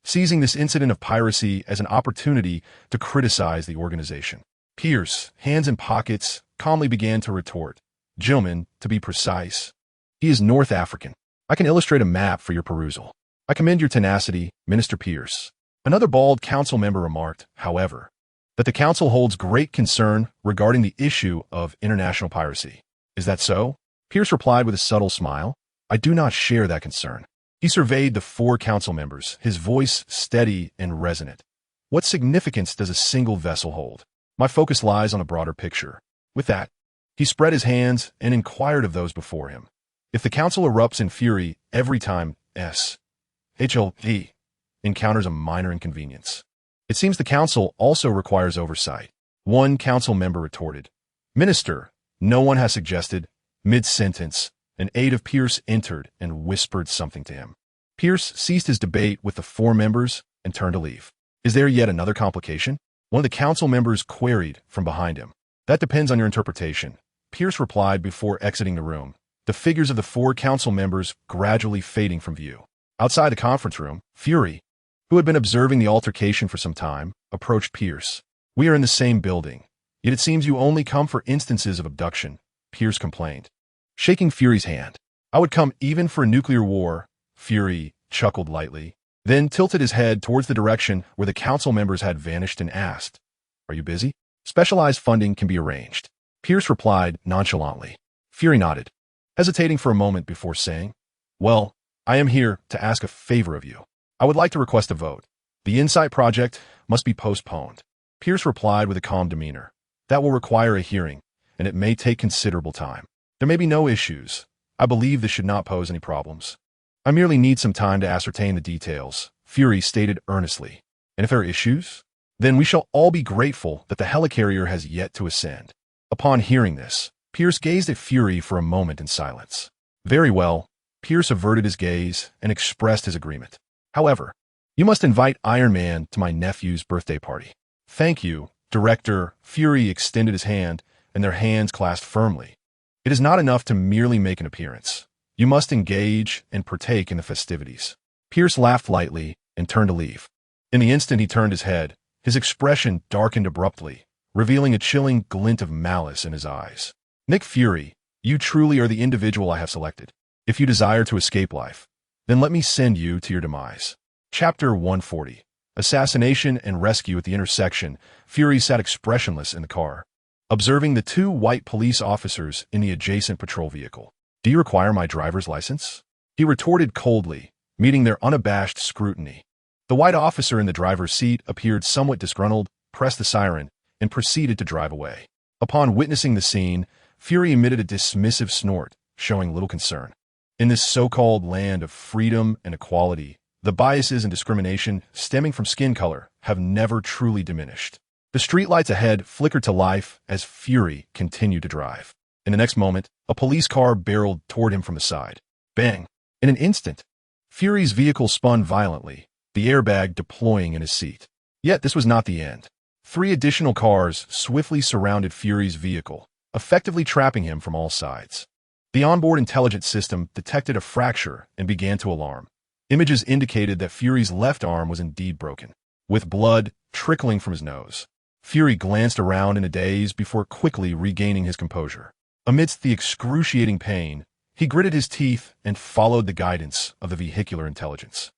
seizing this incident of piracy as an opportunity to criticize the organization. Pierce, hands in pockets, calmly began to retort. Gentlemen, to be precise, he is North African. I can illustrate a map for your perusal. I commend your tenacity, Minister Pierce. Another bald council member remarked, however, that the council holds great concern regarding the issue of international piracy. Is that so? Pierce replied with a subtle smile. I do not share that concern. He surveyed the 4 council members, his voice steady and resonant. What significance does a single vessel hold? My focus lies on a broader picture. With that, he spread his hands and inquired of those before him. If the council erupts in fury every time S.H.I.E.L.D. encounters a minor inconvenience, it seems the council also requires oversight. One council member retorted, Minister, no one has suggested. Mid-sentence, an aide of Pierce entered and whispered something to him. Pierce ceased his debate with the 4 members and turned to leave. Is there yet another complication? One of the council members queried from behind him. That depends on your interpretation, Pierce replied before exiting the room, the figures of the 4 council members gradually fading from view. Outside the conference room, Fury, who had been observing the altercation for some time, approached Pierce. We are in the same building, yet it seems you only come for instances of abduction, Pierce complained. Shaking Fury's hand. I would come even for a nuclear war, Fury chuckled lightly, then tilted his head towards the direction where the council members had vanished and asked, Are you busy? Specialized funding can be arranged. Pierce replied nonchalantly. Fury nodded, hesitating for a moment before saying, Well, I am here to ask a favor of you. I would like to request a vote. The Insight project must be postponed. Pierce replied with a calm demeanor. That will require a hearing, and it may take considerable time. There may be no issues. I believe this should not pose any problems. I merely need some time to ascertain the details, Fury stated earnestly. And if there are issues, then we shall all be grateful that the helicarrier has yet to ascend. Upon hearing this, Pierce gazed at Fury for a moment in silence. Very well, Pierce averted his gaze and expressed his agreement. However, you must invite Iron Man to my nephew's birthday party. Thank you, Director. Fury extended his hand, and their hands clasped firmly. It is not enough to merely make an appearance. You must engage and partake in the festivities. Pierce laughed lightly and turned to leave. In the instant he turned his head, his expression darkened abruptly, revealing a chilling glint of malice in his eyes. Nick Fury, you truly are the individual I have selected. If you desire to escape life, then let me send you to your demise. Chapter 140. Assassination and Rescue. At the intersection, Fury sat expressionless in the car, observing the two white police officers in the adjacent patrol vehicle. Do you require my driver's license? He retorted coldly, meeting their unabashed scrutiny. The white officer in the driver's seat appeared somewhat disgruntled, pressed the siren, and proceeded to drive away. Upon witnessing the scene, Fury emitted a dismissive snort, showing little concern. In this so-called land of freedom and equality, the biases and discrimination stemming from skin color have never truly diminished. The streetlights ahead flickered to life as Fury continued to drive. In the next moment, a police car barreled toward him from the side. Bang! In an instant, Fury's vehicle spun violently, the airbag deploying in his seat. Yet this was not the end. 3 additional cars swiftly surrounded Fury's vehicle, effectively trapping him from all sides. The onboard intelligence system detected a fracture and began to alarm. Images indicated that Fury's left arm was indeed broken, with blood trickling from his nose. Fury glanced around in a daze before quickly regaining his composure. Amidst the excruciating pain, he gritted his teeth and followed the guidance of the vehicular intelligence.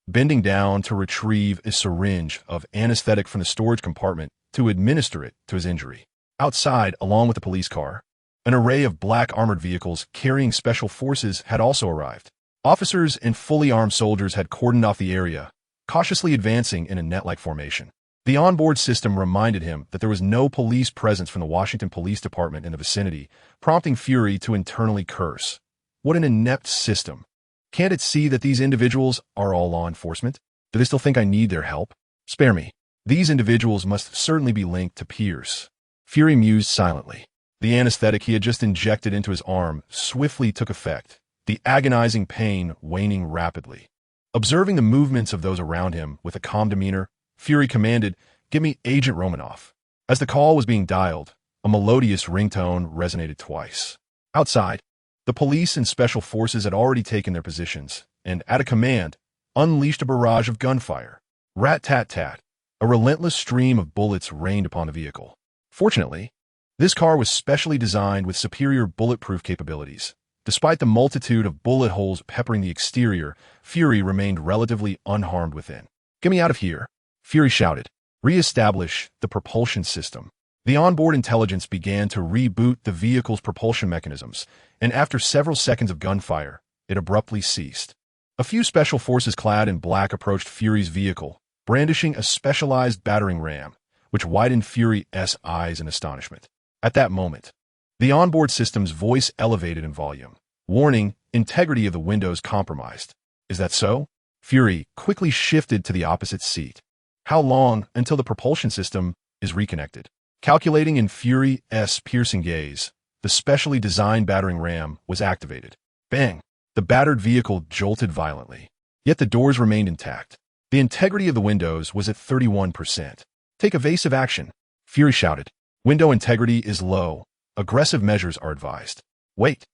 Bending down to retrieve a syringe of anesthetic from the storage compartment to administer it to his injury. Outside, along with the police car, an array of black armored vehicles carrying special forces had also arrived. Officers and fully armed soldiers had cordoned off the area, cautiously advancing in a net-like formation. The onboard system reminded him that there was no police presence from the Washington Police Department in the vicinity, prompting Fury to internally curse. What an inept system. Can't it see that these individuals are all law enforcement? Do they still think I need their help? Spare me. These individuals must certainly be linked to Pierce. Fury mused silently. The anesthetic he had just injected into his arm swiftly took effect, the agonizing pain waning rapidly. Observing the movements of those around him with a calm demeanor, Fury commanded, "Give me Agent Romanoff." As the call was being dialed, a melodious ringtone resonated twice. Outside, the police and special forces had already taken their positions, and, at a command, unleashed a barrage of gunfire. Rat-tat-tat, a relentless stream of bullets rained upon the vehicle. Fortunately, this car was specially designed with superior bulletproof capabilities. Despite the multitude of bullet holes peppering the exterior, Fury remained relatively unharmed within. "Get me out of here," Fury shouted. "Re-establish the propulsion system." The onboard intelligence began to reboot the vehicle's propulsion mechanisms, and after several seconds of gunfire, it abruptly ceased. A few special forces clad in black approached Fury's vehicle, brandishing a specialized battering ram, which widened Fury's eyes in astonishment. At that moment, the onboard system's voice elevated in volume. "Warning, integrity of the windows compromised." "Is that so?" Fury quickly shifted to the opposite seat. "How long until the propulsion system is reconnected?" Calculating in Fury's piercing gaze, the specially designed battering ram was activated. Bang! The battered vehicle jolted violently. Yet the doors remained intact. The integrity of the windows was at 31%. "Take evasive action," Fury shouted. "Window integrity is low. Aggressive measures are advised." Wait!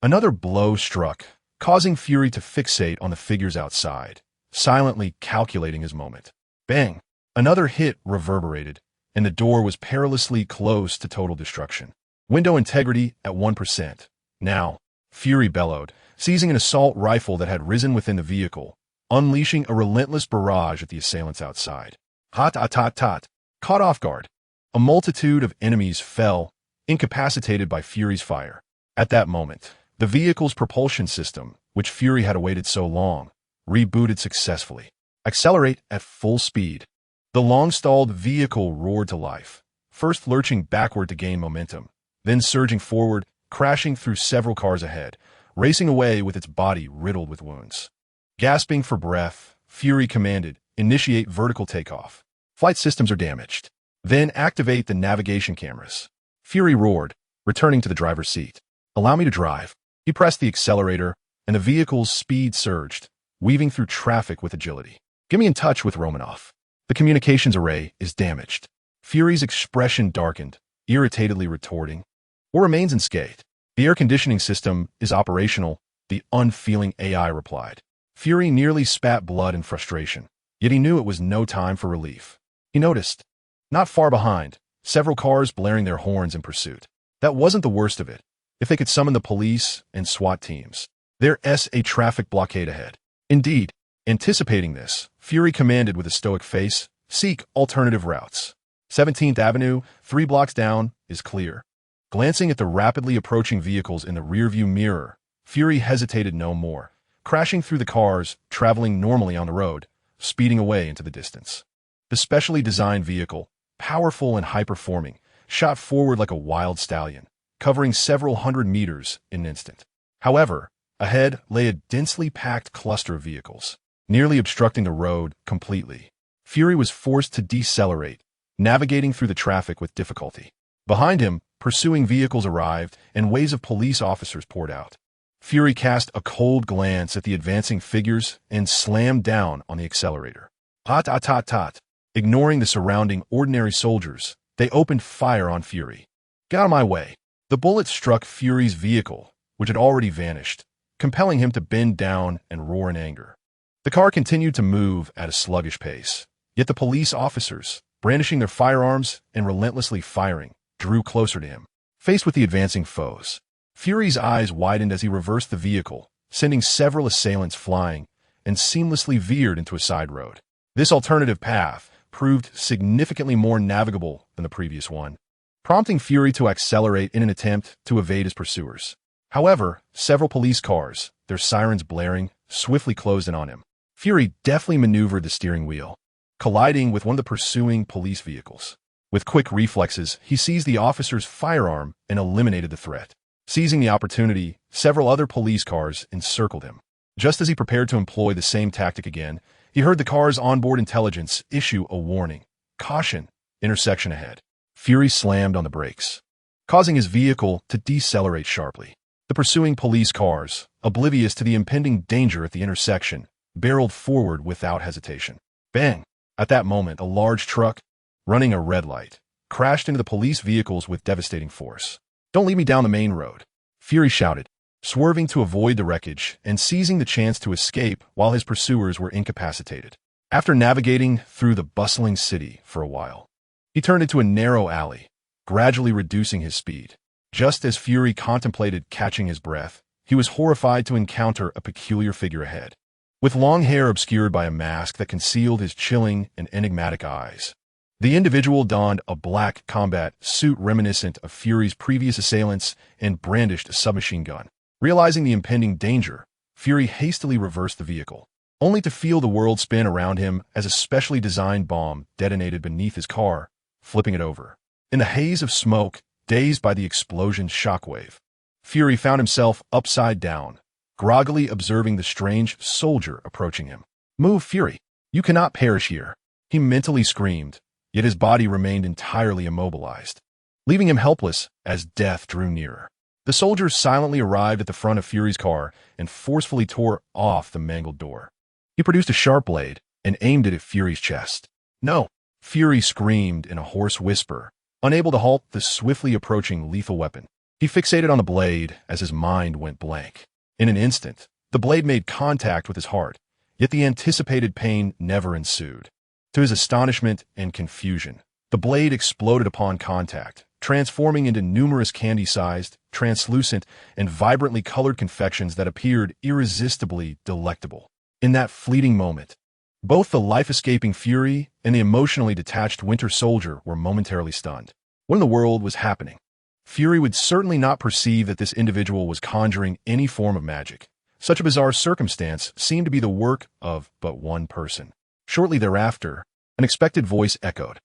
Another blow struck, causing Fury to fixate on the figures outside, silently calculating his moment. Bang! Another hit reverberated, and the door was perilously close to total destruction. Window integrity at 1%. "Now," Fury bellowed, seizing an assault rifle that had risen within the vehicle, unleashing a relentless barrage at the assailants outside. Hot-tot-tot-tot. Caught off guard, a multitude of enemies fell, incapacitated by Fury's fire. At that moment, the vehicle's propulsion system, which Fury had awaited so long, rebooted successfully. Accelerate at full speed. The long-stalled vehicle roared to life, first lurching backward to gain momentum, then surging forward, crashing through several cars ahead, racing away with its body riddled with wounds. Gasping for breath, Fury commanded, "Initiate vertical takeoff. Flight systems are damaged. Then activate the navigation cameras." Fury roared, returning to the driver's seat. "Allow me to drive." He pressed the accelerator, and the vehicle's speed surged, weaving through traffic with agility. "Get me in touch with Romanoff. The communications array is damaged." Fury's expression darkened, irritatedly retorting, "What remains unscathed? The air conditioning system is operational," the unfeeling AI replied. Fury nearly spat blood in frustration, yet he knew it was no time for relief. He noticed, not far behind, several cars blaring their horns in pursuit. That wasn't the worst of it. If they could summon the police and SWAT teams, there's a traffic blockade ahead. Indeed, anticipating this, Fury commanded with a stoic face, "Seek alternative routes. 17th Avenue, 3 blocks down, is clear." Glancing at the rapidly approaching vehicles in the rearview mirror, Fury hesitated no more, crashing through the cars, traveling normally on the road, speeding away into the distance. The specially designed vehicle, powerful and high-performing, shot forward like a wild stallion, covering several hundred meters in an instant. However, ahead lay a densely packed cluster of vehicles, nearly obstructing the road completely. Fury was forced to decelerate, navigating through the traffic with difficulty. Behind him, pursuing vehicles arrived, and waves of police officers poured out. Fury cast a cold glance at the advancing figures and slammed down on the accelerator. Tot, tot, tot, tot. Ignoring the surrounding ordinary soldiers, they opened fire on Fury. "Get out of my way." The bullet struck Fury's vehicle, which had already vanished, compelling him to bend down and roar in anger. The car continued to move at a sluggish pace, yet the police officers, brandishing their firearms and relentlessly firing, drew closer to him. Faced with the advancing foes, Fury's eyes widened as he reversed the vehicle, sending several assailants flying, and seamlessly veered into a side road. This alternative path proved significantly more navigable than the previous one, prompting Fury to accelerate in an attempt to evade his pursuers. However, several police cars, their sirens blaring, swiftly closed in on him. Fury deftly maneuvered the steering wheel, colliding with one of the pursuing police vehicles. With quick reflexes, he seized the officer's firearm and eliminated the threat. Seizing the opportunity, several other police cars encircled him. Just as he prepared to employ the same tactic again, he heard the car's onboard intelligence issue a warning. "Caution, intersection ahead." Fury slammed on the brakes, causing his vehicle to decelerate sharply. The pursuing police cars, oblivious to the impending danger at the intersection, barreled forward without hesitation. Bang! At that moment, a large truck, running a red light, crashed into the police vehicles with devastating force. "Don't lead me down the main road," Fury shouted, swerving to avoid the wreckage and seizing the chance to escape while his pursuers were incapacitated. After navigating through the bustling city for a while, he turned into a narrow alley, gradually reducing his speed. Just as Fury contemplated catching his breath, he was horrified to encounter a peculiar figure ahead. With long hair obscured by a mask that concealed his chilling and enigmatic eyes, the individual donned a black combat suit reminiscent of Fury's previous assailants and brandished a submachine gun. Realizing the impending danger, Fury hastily reversed the vehicle, only to feel the world spin around him as a specially designed bomb detonated beneath his car, flipping it over. In the haze of smoke, dazed by the explosion's shockwave, Fury found himself upside down, groggily observing the strange soldier approaching him. "Move, Fury! You cannot perish here!" he mentally screamed, yet his body remained entirely immobilized, leaving him helpless as death drew nearer. The soldiers silently arrived at the front of Fury's car and forcefully tore off the mangled door. He produced a sharp blade and aimed it at Fury's chest. "No!" Fury screamed in a hoarse whisper, unable to halt the swiftly approaching lethal weapon. He fixated on the blade as his mind went blank. In an instant, the blade made contact with his heart, yet the anticipated pain never ensued. To his astonishment and confusion, the blade exploded upon contact, transforming into numerous candy-sized, translucent, and vibrantly colored confections that appeared irresistibly delectable. In that fleeting moment, both the life-escaping Fury and the emotionally detached Winter Soldier were momentarily stunned. What in the world was happening? Fury would certainly not perceive that this individual was conjuring any form of magic. Such a bizarre circumstance seemed to be the work of but one person. Shortly thereafter, an expected voice echoed,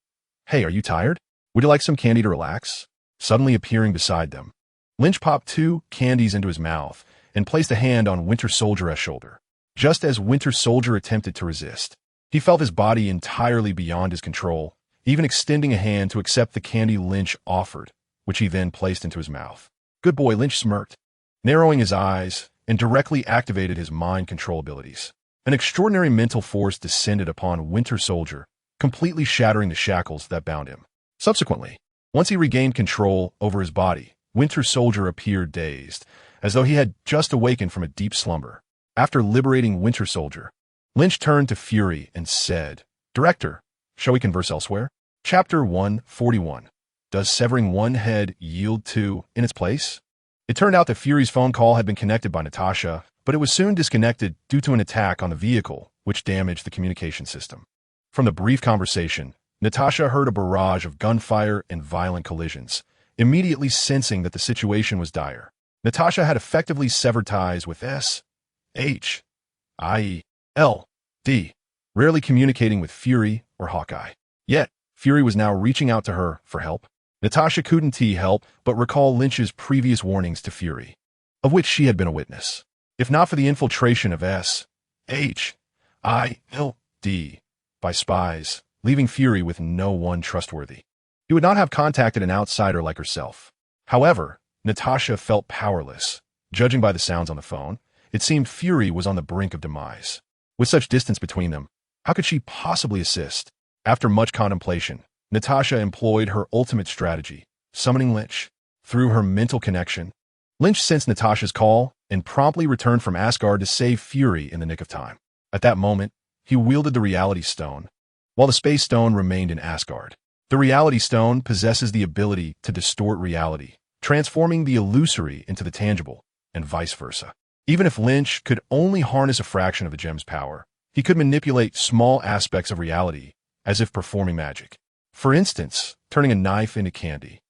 "Hey, are you tired? Would you like some candy to relax?" Suddenly appearing beside them, Lynch popped 2 candies into his mouth and placed a hand on Winter Soldier's shoulder. Just as Winter Soldier attempted to resist, he felt his body entirely beyond his control, even extending a hand to accept the candy Lynch offered, which he then placed into his mouth. Good boy, Lynch smirked, narrowing his eyes, and directly activated his mind control abilities. An extraordinary mental force descended upon Winter Soldier, completely shattering the shackles that bound him. Subsequently, once he regained control over his body, Winter Soldier appeared dazed, as though he had just awakened from a deep slumber. After liberating Winter Soldier, Lynch turned to Fury and said, "Director, shall we converse elsewhere?" Chapter 141. Does severing one head yield two in its place? It turned out that Fury's phone call had been connected by Natasha, but it was soon disconnected due to an attack on the vehicle, which damaged the communication system. From the brief conversation, Natasha heard a barrage of gunfire and violent collisions, immediately sensing that the situation was dire. Natasha had effectively severed ties with S.H.I.E.L.D., rarely communicating with Fury or Hawkeye. Yet, Fury was now reaching out to her for help. Natasha couldn't help but recall Lynch's previous warnings to Fury, of which she had been a witness. If not for the infiltration of S.H.I.L.D. by spies, leaving Fury with no one trustworthy, he would not have contacted an outsider like herself. However, Natasha felt powerless. Judging by the sounds on the phone, it seemed Fury was on the brink of demise. With such distance between them, how could she possibly assist? After much contemplation, Natasha employed her ultimate strategy, summoning Lynch. Through her mental connection, Lynch sensed Natasha's call and promptly returned from Asgard to save Fury in the nick of time. At that moment, he wielded the Reality Stone, while the Space Stone remained in Asgard. The Reality Stone possesses the ability to distort reality, transforming the illusory into the tangible, and vice versa. Even if Lynch could only harness a fraction of the gem's power, he could manipulate small aspects of reality as if performing magic. For instance, turning a knife into candy,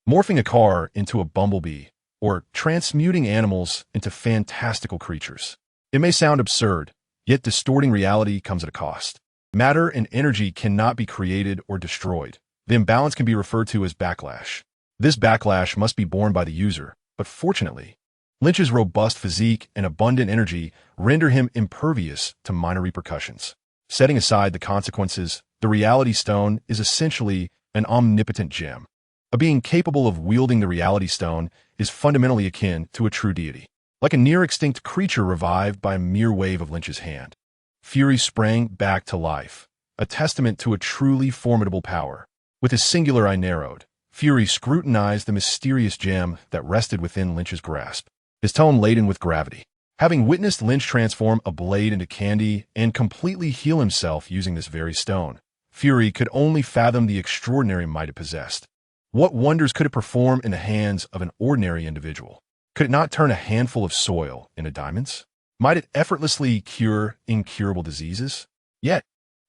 morphing a car into a bumblebee, or transmuting animals into fantastical creatures. It may sound absurd, yet distorting reality comes at a cost. Matter and energy cannot be created or destroyed. The imbalance can be referred to as backlash. This backlash must be borne by the user, but fortunately, Lynch's robust physique and abundant energy render him impervious to minor repercussions. Setting aside the consequences, the Reality Stone is essentially an omnipotent gem. A being capable of wielding the Reality Stone is fundamentally akin to a true deity. Like a near-extinct creature revived by a mere wave of Lynch's hand, Fury sprang back to life, a testament to a truly formidable power. With his singular eye narrowed, Fury scrutinized the mysterious gem that rested within Lynch's grasp, his tone laden with gravity. Having witnessed Lynch transform a blade into candy and completely heal himself using this very stone, Fury could only fathom the extraordinary might it possessed. What wonders could it perform in the hands of an ordinary individual? Could it not turn a handful of soil into diamonds? Might it effortlessly cure incurable diseases? Yet,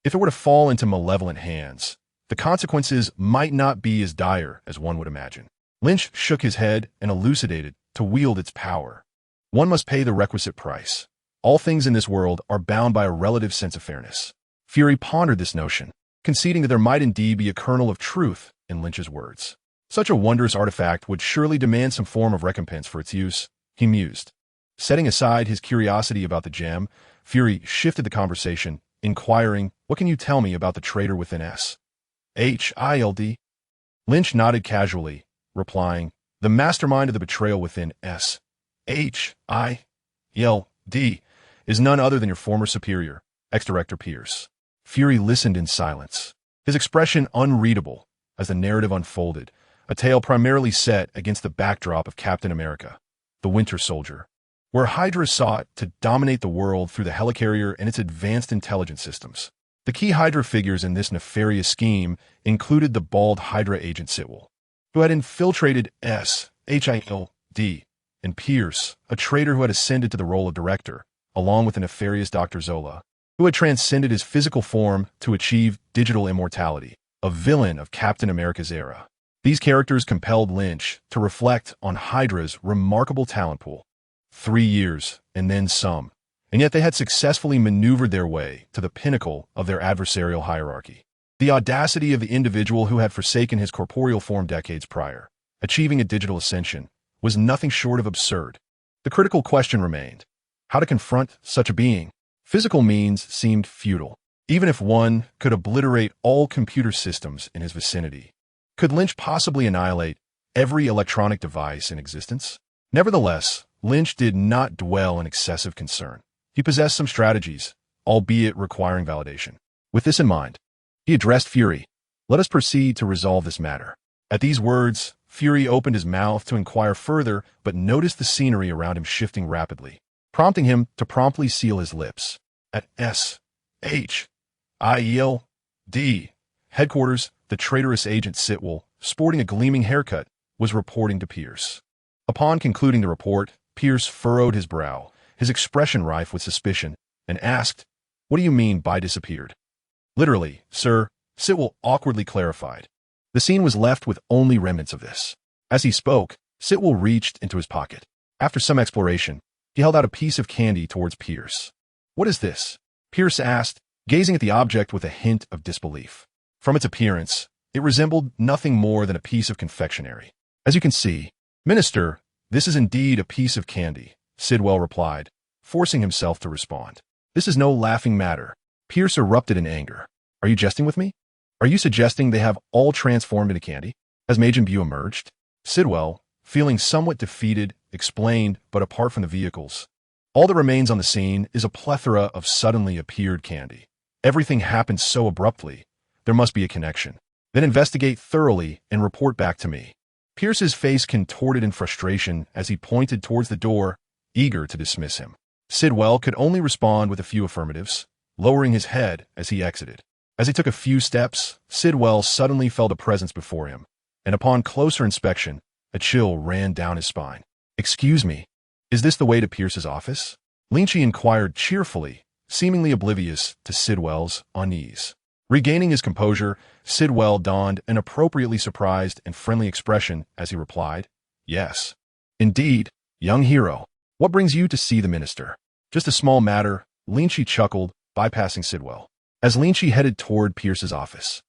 if it were to fall into malevolent hands, the consequences might not be as dire as one would imagine. Lynch shook his head and elucidated, to wield its power, one must pay the requisite price. All things in this world are bound by a relative sense of fairness. Fury pondered this notion, conceding that there might indeed be a kernel of truth in Lynch's words. Such a wondrous artifact would surely demand some form of recompense for its use, he mused. Setting aside his curiosity about the gem, Fury shifted the conversation, inquiring, "What can you tell me about the traitor within S.H.I.L.D.?" Lynch nodded casually, replying, "The mastermind of the betrayal within S.H.I.L.D. is none other than your former superior, ex-director Pierce." Fury listened in silence, his expression unreadable as the narrative unfolded, a tale primarily set against the backdrop of Captain America, the Winter Soldier, where Hydra sought to dominate the world through the helicarrier and its advanced intelligence systems. The key Hydra figures in this nefarious scheme included the bald Hydra agent Sitwell, who had infiltrated S.H.I.L.D., and Pierce, a traitor who had ascended to the role of director, along with the nefarious Dr. Zola, who had transcended his physical form to achieve digital immortality, a villain of Captain America's era. These characters compelled Lynch to reflect on Hydra's remarkable talent pool. 3 years, and then some, and yet they had successfully maneuvered their way to the pinnacle of their adversarial hierarchy. The audacity of the individual who had forsaken his corporeal form decades prior, achieving a digital ascension, was nothing short of absurd. The critical question remained: how to confront such a being? Physical means seemed futile, even if one could obliterate all computer systems in his vicinity. Could Lynch possibly annihilate every electronic device in existence. Nevertheless, Lynch did not dwell in excessive concern. He possessed some strategies, albeit requiring validation. With this in mind, he addressed Fury. Let us proceed to resolve this matter. At these words, Fury opened his mouth to inquire further, but noticed the scenery around him shifting rapidly, prompting him to promptly seal his lips. At S.H.I.E.L.D. headquarters, the traitorous agent Sitwell, sporting a gleaming haircut, was reporting to Pierce. Upon concluding the report, Pierce furrowed his brow, his expression rife with suspicion, and asked, "What do you mean by disappeared?" "Literally, sir," Sitwell awkwardly clarified. The scene was left with only remnants of this. As he spoke, Sitwell reached into his pocket. After some exploration, he held out a piece of candy towards Pierce. "What is this?" Pierce asked, gazing at the object with a hint of disbelief. From its appearance, it resembled nothing more than a piece of confectionery. "As you can see, Minister, this is indeed a piece of candy," Sitwell replied, forcing himself to respond. "This is no laughing matter." Pierce erupted in anger. "Are you jesting with me? Are you suggesting they have all transformed into candy?" As Majin Buu emerged, Sitwell, feeling somewhat defeated, explained, "But apart from the vehicles, all that remains on the scene is a plethora of suddenly appeared candy. Everything happened so abruptly, there must be a connection. Then investigate thoroughly and report back to me." Pierce's face contorted in frustration as he pointed towards the door, eager to dismiss him. Sitwell could only respond with a few affirmatives, lowering his head as he exited. As he took a few steps, Sitwell suddenly felt a presence before him, and upon closer inspection, a chill ran down his spine. "Excuse me, is this the way to Pierce's office?" Lin Qi inquired cheerfully, seemingly oblivious to Sitwell's unease. Regaining his composure, Sitwell donned an appropriately surprised and friendly expression as he replied, "Yes. Indeed, young hero. What brings you to see the minister?" "Just a small matter," Lin Qi chuckled, bypassing Sitwell. As Lin Qi headed toward Pierce's office,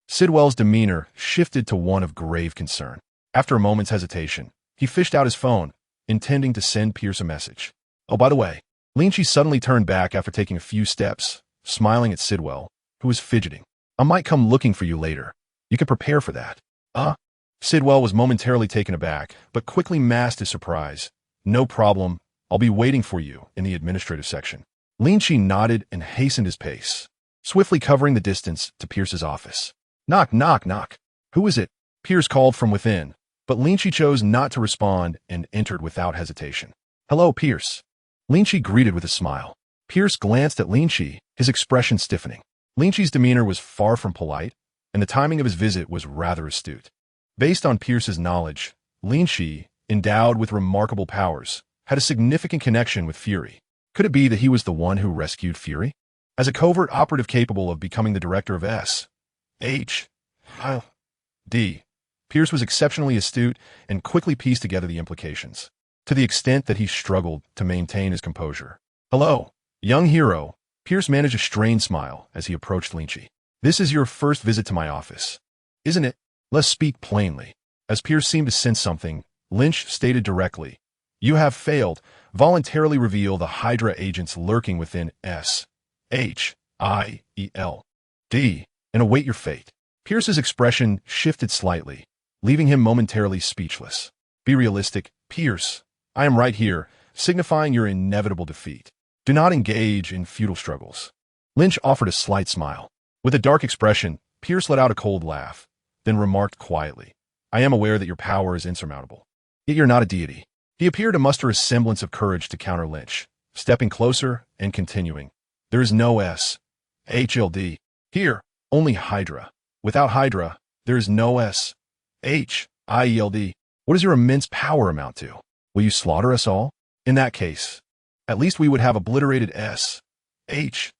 Sitwell's demeanor shifted to one of grave concern. After a moment's hesitation, he fished out his phone, intending to send Pierce a message. "Oh, by the way," Lin Qi suddenly turned back after taking a few steps, smiling at Sitwell, who was fidgeting. "I might come looking for you later. You can prepare for that." Sitwell was momentarily taken aback, but quickly masked his surprise. "No problem. I'll be waiting for you in the administrative section." Lin Qi nodded and hastened his pace, swiftly covering the distance to Pierce's office. "Knock, knock, knock. Who is it?" Pierce called from within, but Lin Qi chose not to respond and entered without hesitation. "Hello, Pierce." Lin Qi greeted with a smile. Pierce glanced at Lin Qi, his expression stiffening. Lin Qi's demeanor was far from polite, and the timing of his visit was rather astute. Based on Pierce's knowledge, Lin Qi, endowed with remarkable powers, had a significant connection with Fury. Could it be that he was the one who rescued Fury? As a covert operative capable of becoming the director of S.H.I.E.L.D., Pierce was exceptionally astute and quickly pieced together the implications, to the extent that he struggled to maintain his composure. "Hello, young hero." Pierce managed a strained smile as he approached Lin Qi. "This is your first visit to my office, isn't it? Let's speak plainly." As Pierce seemed to sense something, Lynch stated directly, "You have failed. Voluntarily reveal the Hydra agents lurking within S.H.I.E.L.D. and await your fate." Pierce's expression shifted slightly, leaving him momentarily speechless. "Be realistic, Pierce. I am right here, signifying your inevitable defeat. Do not engage in futile struggles." Lynch offered a slight smile. With a dark expression, Pierce let out a cold laugh, then remarked quietly, "I am aware that your power is insurmountable. Yet you're not a deity." He appeared to muster a semblance of courage to counter Lynch, stepping closer and continuing, "There is no S.H.I.E.L.D. here, only Hydra. Without Hydra, there is no S.H.I.E.L.D. What does your immense power amount to? Will you slaughter us all? In that case, at least we would have obliterated S.H.I.E.L.D.,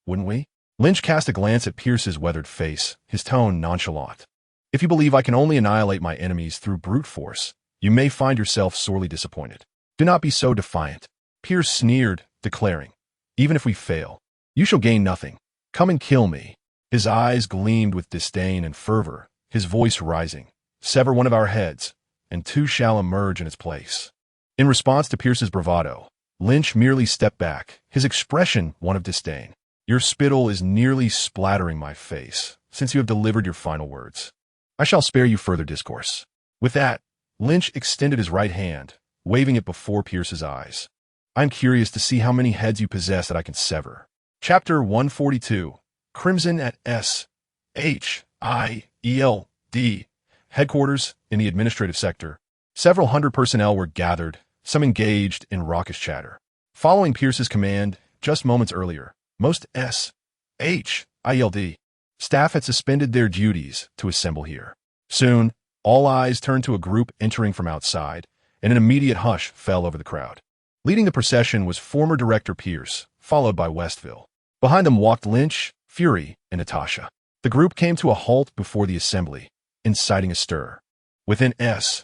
wouldn't we?" Lynch cast a glance at Pierce's weathered face, his tone nonchalant. "If you believe I can only annihilate my enemies through brute force, you may find yourself sorely disappointed. Do not be so defiant." Pierce sneered, declaring, "Even if we fail, you shall gain nothing. Come and kill me." His eyes gleamed with disdain and fervor, his voice rising. "Sever one of our heads, and two shall emerge in its place." In response to Pierce's bravado, Lynch merely stepped back, his expression one of disdain. "Your spittle is nearly splattering my face, since you have delivered your final words. I shall spare you further discourse. With that, Lynch extended his right hand, waving it before Pierce's eyes. I'm curious to see how many heads you possess that I can sever. Chapter 142. Crimson at S.H.I.E.L.D. Headquarters in the administrative sector. Several hundred personnel were gathered, some engaged in raucous chatter. Following Pierce's command, just moments earlier, most S.H.I.E.L.D. staff had suspended their duties to assemble here. Soon, all eyes turned to a group entering from outside, and an immediate hush fell over the crowd. Leading the procession was former Director Pierce, followed by Westville. Behind them walked Lynch, Fury, and Natasha. The group came to a halt before the assembly, inciting a stir. Within S.H.I.L.D.,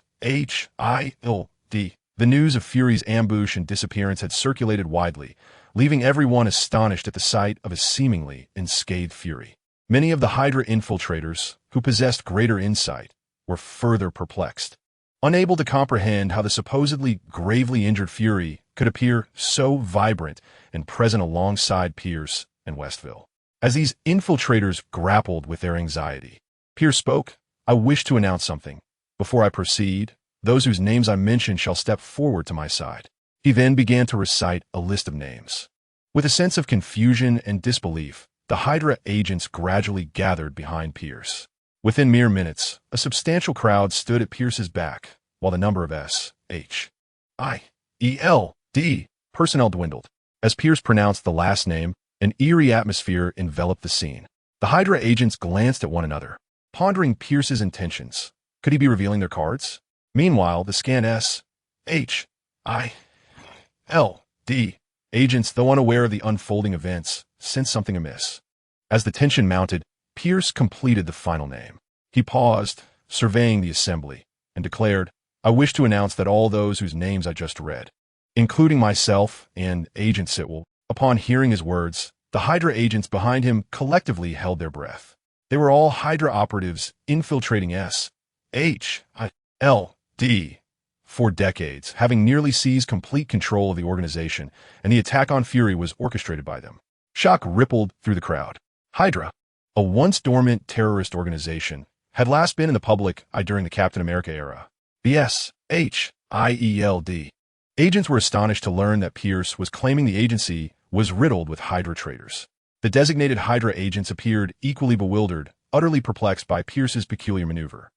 the news of Fury's ambush and disappearance had circulated widely, leaving everyone astonished at the sight of a seemingly unscathed Fury. Many of the Hydra infiltrators, who possessed greater insight, were further perplexed. Unable to comprehend how the supposedly gravely injured Fury could appear so vibrant and present alongside Pierce and Westville. As these infiltrators grappled with their anxiety, Pierce spoke. I wish to announce something. Before I proceed, those whose names I mention shall step forward to my side. He then began to recite a list of names. With a sense of confusion and disbelief, the Hydra agents gradually gathered behind Pierce. Within mere minutes, a substantial crowd stood at Pierce's back, while the number of S.H.I.E.L.D. personnel dwindled. As Pierce pronounced the last name, an eerie atmosphere enveloped the scene. The Hydra agents glanced at one another, pondering Pierce's intentions. Could he be revealing their cards? Meanwhile, the scan S.H.I.L.D. agents, though unaware of the unfolding events, sensed something amiss. As the tension mounted, Pierce completed the final name. He paused, surveying the assembly, and declared, I wish to announce that all those whose names I just read, including myself and Agent Sitwell, upon hearing his words, the Hydra agents behind him collectively held their breath. They were all Hydra operatives infiltrating S.H.I.L.D. for decades, having nearly seized complete control of the organization, and the attack on Fury was orchestrated by them. Shock rippled through the crowd. Hydra, a once dormant terrorist organization, had last been in the public eye during the Captain America era. The S.H.I.E.L.D. agents were astonished to learn that Pierce was claiming the agency was riddled with Hydra traitors. The designated Hydra agents appeared equally bewildered, utterly perplexed by Pierce's peculiar maneuver.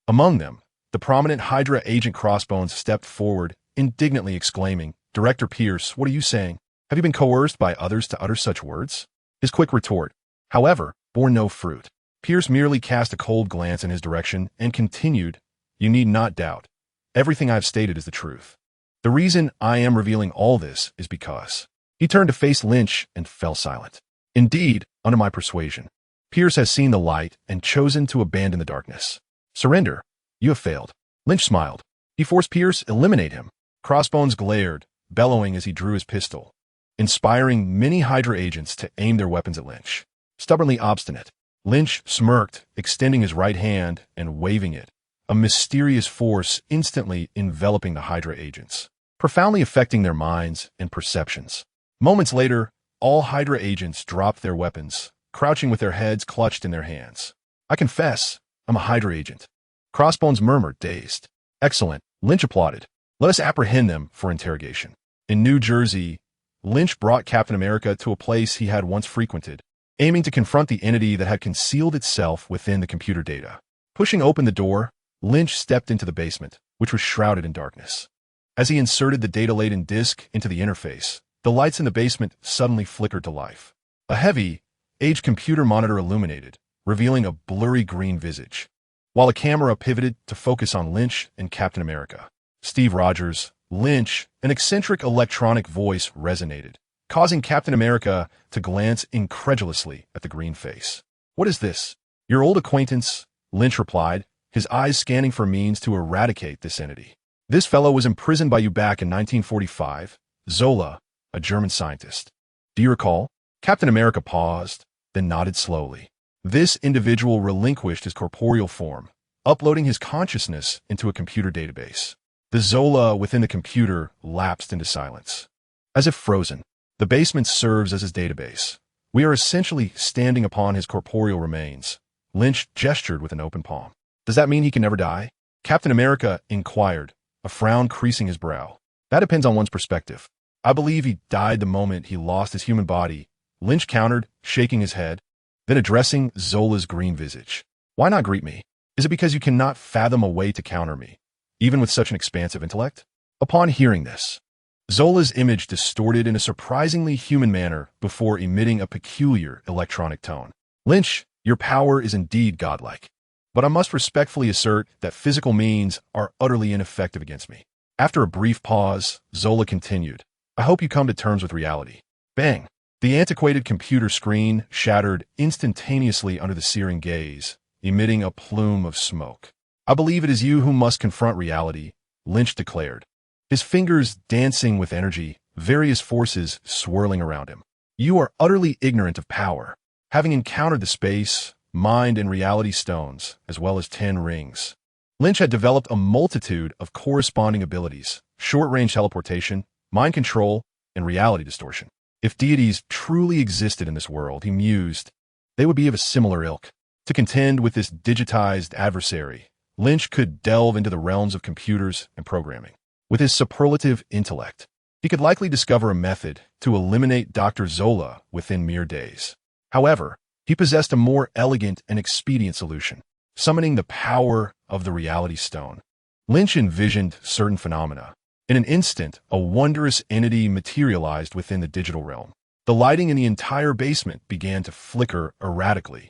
Among them, the prominent Hydra agent Crossbones stepped forward, indignantly exclaiming, Director Pierce, what are you saying? Have you been coerced by others to utter such words? His quick retort, however, bore no fruit. Pierce merely cast a cold glance in his direction and continued, You need not doubt. Everything I've stated is the truth. The reason I am revealing all this is because. He turned to face Lynch and fell silent. Indeed, under my persuasion, Pierce has seen the light and chosen to abandon the darkness. Surrender. You have failed. Lynch smiled. He forced Pierce eliminate him. Crossbones glared, bellowing as he drew his pistol, inspiring many Hydra agents to aim their weapons at Lynch. Stubbornly obstinate, Lynch smirked, extending his right hand and waving it, a mysterious force instantly enveloping the Hydra agents, profoundly affecting their minds and perceptions. Moments later, all Hydra agents dropped their weapons, crouching with their heads clutched in their hands. I confess, I'm a Hydra agent. Crossbones murmured, dazed. Excellent, Lynch applauded. Let us apprehend them for interrogation. In New Jersey, Lynch brought Captain America to a place he had once frequented, aiming to confront the entity that had concealed itself within the computer data. Pushing open the door, Lynch stepped into the basement, which was shrouded in darkness. As he inserted the data-laden disk into the interface, the lights in the basement suddenly flickered to life. A heavy, aged computer monitor illuminated, revealing a blurry green visage, while a camera pivoted to focus on Lynch and Captain America. Steve Rogers, Lynch, an eccentric electronic voice resonated, causing Captain America to glance incredulously at the green face. What is this? Your old acquaintance, Lynch replied, his eyes scanning for means to eradicate this entity. This fellow was imprisoned by you back in 1945, Zola, a German scientist. Do you recall? Captain America paused, then nodded slowly. This individual relinquished his corporeal form, uploading his consciousness into a computer database. The Zola within the computer lapsed into silence. As if frozen, the basement serves as his database. We are essentially standing upon his corporeal remains. Lynch gestured with an open palm. Does that mean he can never die? Captain America inquired, a frown creasing his brow. That depends on one's perspective. I believe he died the moment he lost his human body, Lynch countered, shaking his head, then addressing Zola's green visage. Why not greet me? Is it because you cannot fathom a way to counter me, even with such an expansive intellect? Upon hearing this, Zola's image distorted in a surprisingly human manner before emitting a peculiar electronic tone. Lynch, your power is indeed godlike, but I must respectfully assert that physical means are utterly ineffective against me. After a brief pause, Zola continued, I hope you come to terms with reality. Bang! The antiquated computer screen shattered instantaneously under the searing gaze, emitting a plume of smoke. I believe it is you who must confront reality, Lynch declared, his fingers dancing with energy, various forces swirling around him. You are utterly ignorant of power, having encountered the space, mind, and reality stones, as well as 10 rings. Lynch had developed a multitude of corresponding abilities, short-range teleportation, mind control, and reality distortion. If deities truly existed in this world, he mused, they would be of a similar ilk. To contend with this digitized adversary, Lynch could delve into the realms of computers and programming. With his superlative intellect, he could likely discover a method to eliminate Dr. Zola within mere days. However, he possessed a more elegant and expedient solution, summoning the power of the reality stone. Lynch envisioned certain phenomena. In an instant, a wondrous entity materialized within the digital realm. The lighting in the entire basement began to flicker erratically,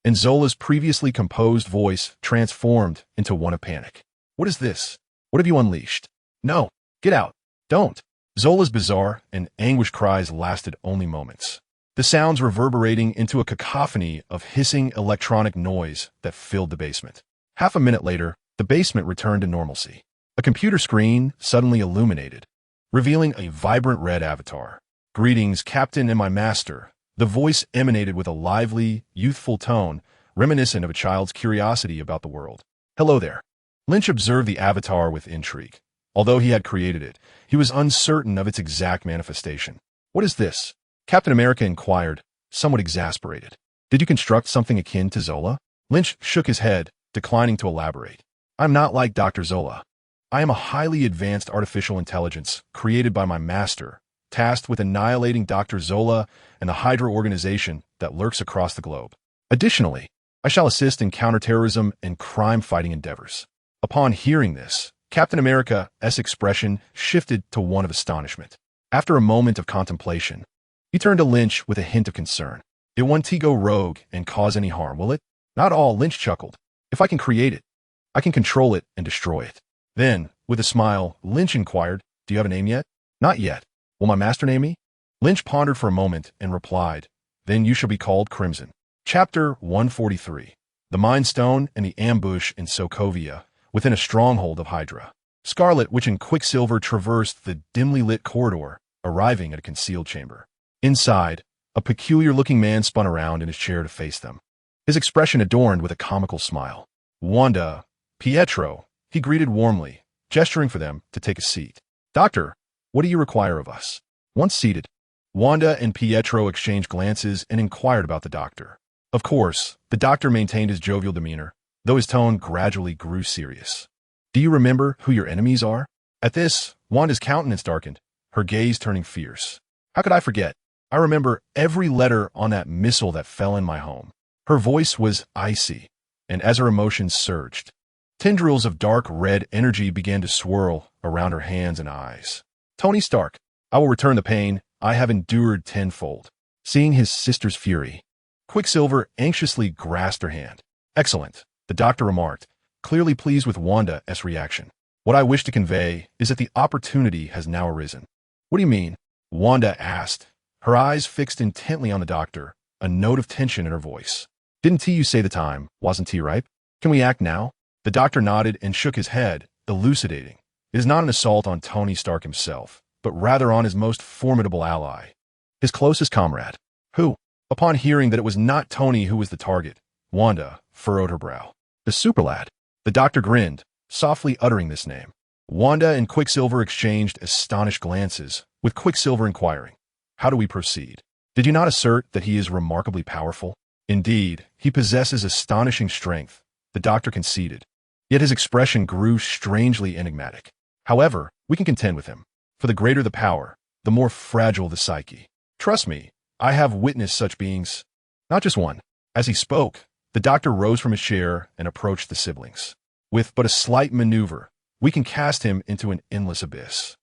and Zola's previously composed voice transformed into one of panic. What is this? What have you unleashed? No, get out. Don't. Zola's bizarre and anguished cries lasted only moments, the sounds reverberating into a cacophony of hissing electronic noise that filled the basement. Half a minute later, the basement returned to normalcy. A computer screen suddenly illuminated, revealing a vibrant red avatar. Greetings, Captain and my master. The voice emanated with a lively, youthful tone, reminiscent of a child's curiosity about the world. Hello there. Lynch observed the avatar with intrigue. Although he had created it, he was uncertain of its exact manifestation. What is this? Captain America inquired, somewhat exasperated. Did you construct something akin to Zola? Lynch shook his head, declining to elaborate. I'm not like Dr. Zola. I am a highly advanced artificial intelligence created by my master, tasked with annihilating Dr. Zola and the Hydra organization that lurks across the globe. Additionally, I shall assist in counterterrorism and crime-fighting endeavors. Upon hearing this, Captain America's expression shifted to one of astonishment. After a moment of contemplation, he turned to Lynch with a hint of concern. It won't go rogue and cause any harm, will it? Not all, Lynch chuckled. If I can create it, I can control it and destroy it. Then, with a smile, Lynch inquired, do you have a name yet? Not yet. Will my master name me? Lynch pondered for a moment and replied, then you shall be called Crimson. Chapter 143. The Mind Stone and the Ambush in Sokovia, within a stronghold of Hydra. Scarlet Witch and Quicksilver traversed the dimly lit corridor, arriving at a concealed chamber. Inside, a peculiar-looking man spun around in his chair to face them, his expression adorned with a comical smile. Wanda, Pietro, he greeted warmly, gesturing for them to take a seat. Doctor, what do you require of us? Once seated, Wanda and Pietro exchanged glances and inquired about the doctor. Of course, the doctor maintained his jovial demeanor, though his tone gradually grew serious. Do you remember who your enemies are? At this, Wanda's countenance darkened, her gaze turning fierce. How could I forget? I remember every letter on that missile that fell in my home. Her voice was icy, and as her emotions surged, tendrils of dark red energy began to swirl around her hands and eyes. Tony Stark, I will return the pain I have endured tenfold. Seeing his sister's fury, Quicksilver anxiously grasped her hand. Excellent, the doctor remarked, clearly pleased with Wanda's reaction. What I wish to convey is that the opportunity has now arisen. What do you mean? Wanda asked, her eyes fixed intently on the doctor, a note of tension in her voice. Didn't you say the time wasn't tea ripe? Can we act now? The doctor nodded and shook his head, elucidating. It is not an assault on Tony Stark himself, but rather on his most formidable ally, his closest comrade. Who? Upon hearing that it was not Tony who was the target, Wanda furrowed her brow. The superlad. The doctor grinned, softly uttering this name. Wanda and Quicksilver exchanged astonished glances, with Quicksilver inquiring, how do we proceed? Did you not assert that he is remarkably powerful? Indeed, he possesses astonishing strength, the doctor conceded. Yet his expression grew strangely enigmatic. However, we can contend with him. For the greater the power, the more fragile the psyche. Trust me, I have witnessed such beings. Not just one. As he spoke, the doctor rose from his chair and approached the siblings. With but a slight maneuver, we can cast him into an endless abyss.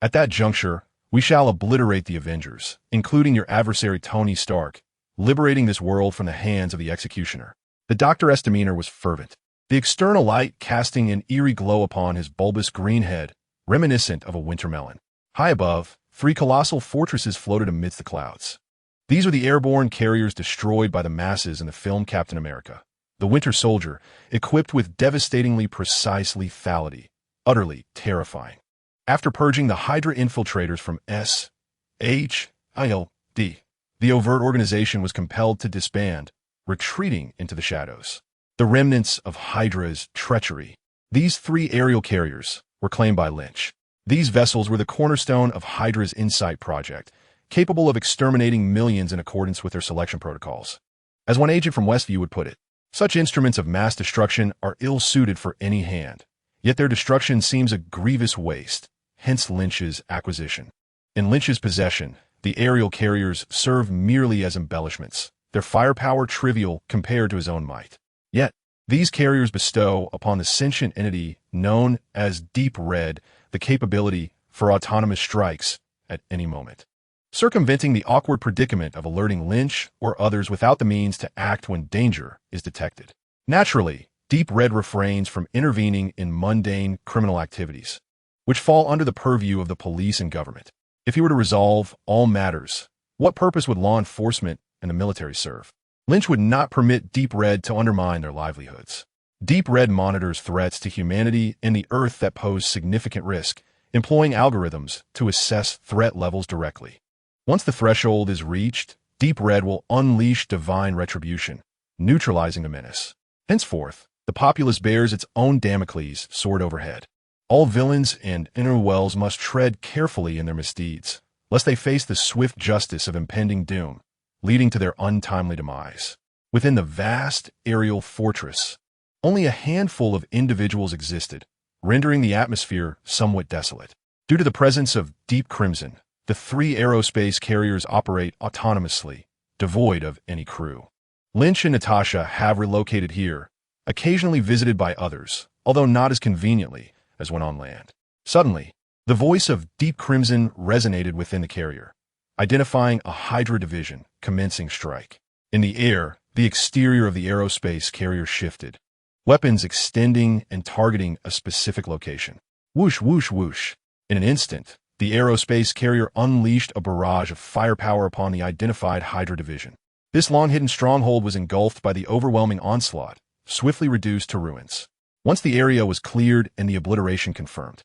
At that juncture, we shall obliterate the Avengers, including your adversary Tony Stark, liberating this world from the hands of the executioner. The doctor's demeanor was fervent, the external light casting an eerie glow upon his bulbous green head, reminiscent of a winter melon. High above, 3 colossal fortresses floated amidst the clouds. These are the airborne carriers destroyed by the masses in the film Captain America. The Winter Soldier, equipped with devastatingly precise lethality, utterly terrifying. After purging the Hydra infiltrators from SHIELD, the overt organization was compelled to disband, retreating into the shadows. The remnants of Hydra's treachery. These 3 aerial carriers were claimed by Lin Qi. These vessels were the cornerstone of Hydra's Insight project, capable of exterminating millions in accordance with their selection protocols. As one agent from Westview would put it, such instruments of mass destruction are ill-suited for any hand, yet their destruction seems a grievous waste, hence Lin Qi's acquisition. In Lin Qi's possession, the aerial carriers serve merely as embellishments, their firepower trivial compared to his own might. Yet, these carriers bestow upon the sentient entity known as Deep Red the capability for autonomous strikes at any moment, circumventing the awkward predicament of alerting Lin Qi or others without the means to act when danger is detected. Naturally, Deep Red refrains from intervening in mundane criminal activities, which fall under the purview of the police and government. If he were to resolve all matters, what purpose would law enforcement and the military serve? Lin Qi would not permit Deep Red to undermine their livelihoods. Deep Red monitors threats to humanity and the Earth that pose significant risk, employing algorithms to assess threat levels directly. Once the threshold is reached, Deep Red will unleash divine retribution, neutralizing the menace. Henceforth, the populace bears its own Damocles sword overhead. All villains and interwells must tread carefully in their misdeeds, lest they face the swift justice of impending doom, leading to their untimely demise. Within the vast aerial fortress, only a handful of individuals existed, rendering the atmosphere somewhat desolate. Due to the presence of Deep Crimson, the 3 aerospace carriers operate autonomously, devoid of any crew. Lin Qi and Natasha have relocated here, occasionally visited by others, although not as conveniently as when on land. Suddenly, the voice of Deep Crimson resonated within the carrier, identifying a Hydra division commencing strike. In the air, the exterior of the aerospace carrier shifted, weapons extending and targeting a specific location. Whoosh, whoosh, whoosh. In an instant, the aerospace carrier unleashed a barrage of firepower upon the identified Hydra division. This long-hidden stronghold was engulfed by the overwhelming onslaught, swiftly reduced to ruins. Once the area was cleared and the obliteration confirmed,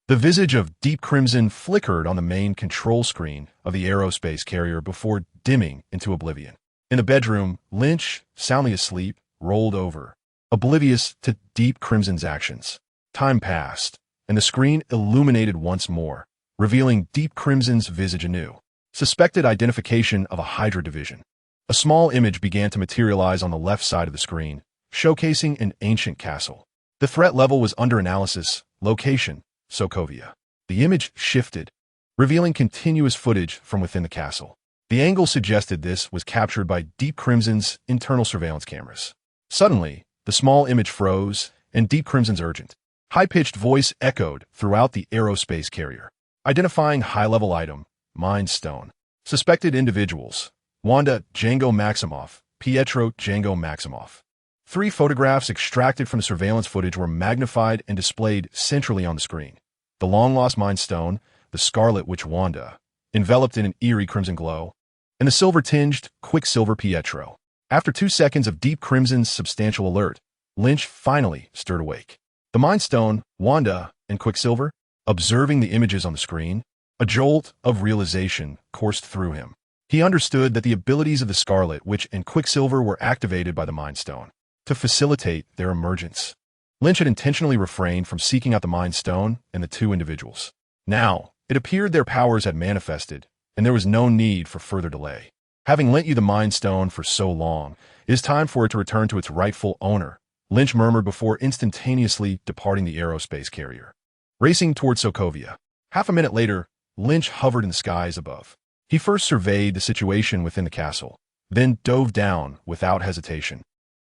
the visage of Deep Crimson flickered on the main control screen of the aerospace carrier before dimming into oblivion. In the bedroom, Lin Qi, soundly asleep, rolled over, oblivious to Deep Crimson's actions. Time passed, and the screen illuminated once more, revealing Deep Crimson's visage anew. Suspected identification of a Hydra division. A small image began to materialize on the left side of the screen, showcasing an ancient castle. The threat level was under analysis, location, Sokovia. The image shifted, revealing continuous footage from within the castle. The angle suggested this was captured by Deep Crimson's internal surveillance cameras. Suddenly, the small image froze, and Deep Crimson's urgent, high-pitched voice echoed throughout the aerospace carrier, identifying high-level item, Mind Stone. Suspected individuals, Wanda Django Maximoff, Pietro Django Maximoff. 3 photographs extracted from the surveillance footage were magnified and displayed centrally on the screen. The long-lost Mind Stone, the Scarlet Witch Wanda, enveloped in an eerie crimson glow, and the silver-tinged Quicksilver Pietro. After 2 seconds of Deep Crimson's substantial alert, Lin Qi finally stirred awake. The Mind Stone, Wanda, and Quicksilver, observing the images on the screen, a jolt of realization coursed through him. He understood that the abilities of the Scarlet Witch and Quicksilver were activated by the Mind Stone to facilitate their emergence. Lin Qi had intentionally refrained from seeking out the Mind Stone and the 2 individuals. Now, it appeared their powers had manifested, and there was no need for further delay. Having lent you the Mind Stone for so long, it is time for it to return to its rightful owner, Lynch murmured before instantaneously departing the aerospace carrier. Racing toward Sokovia. Half a minute later, Lynch hovered in the skies above. He first surveyed the situation within the castle, then dove down without hesitation.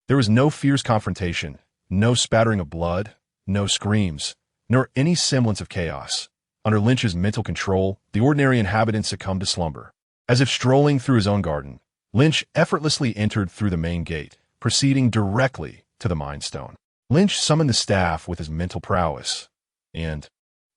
There was no fierce confrontation, no spattering of blood, no screams, nor any semblance of chaos. Under Lynch's mental control, the ordinary inhabitants succumbed to slumber. As if strolling through his own garden, Lynch effortlessly entered through the main gate, proceeding directly to the Mind Stone. Lynch summoned the staff with his mental prowess, and,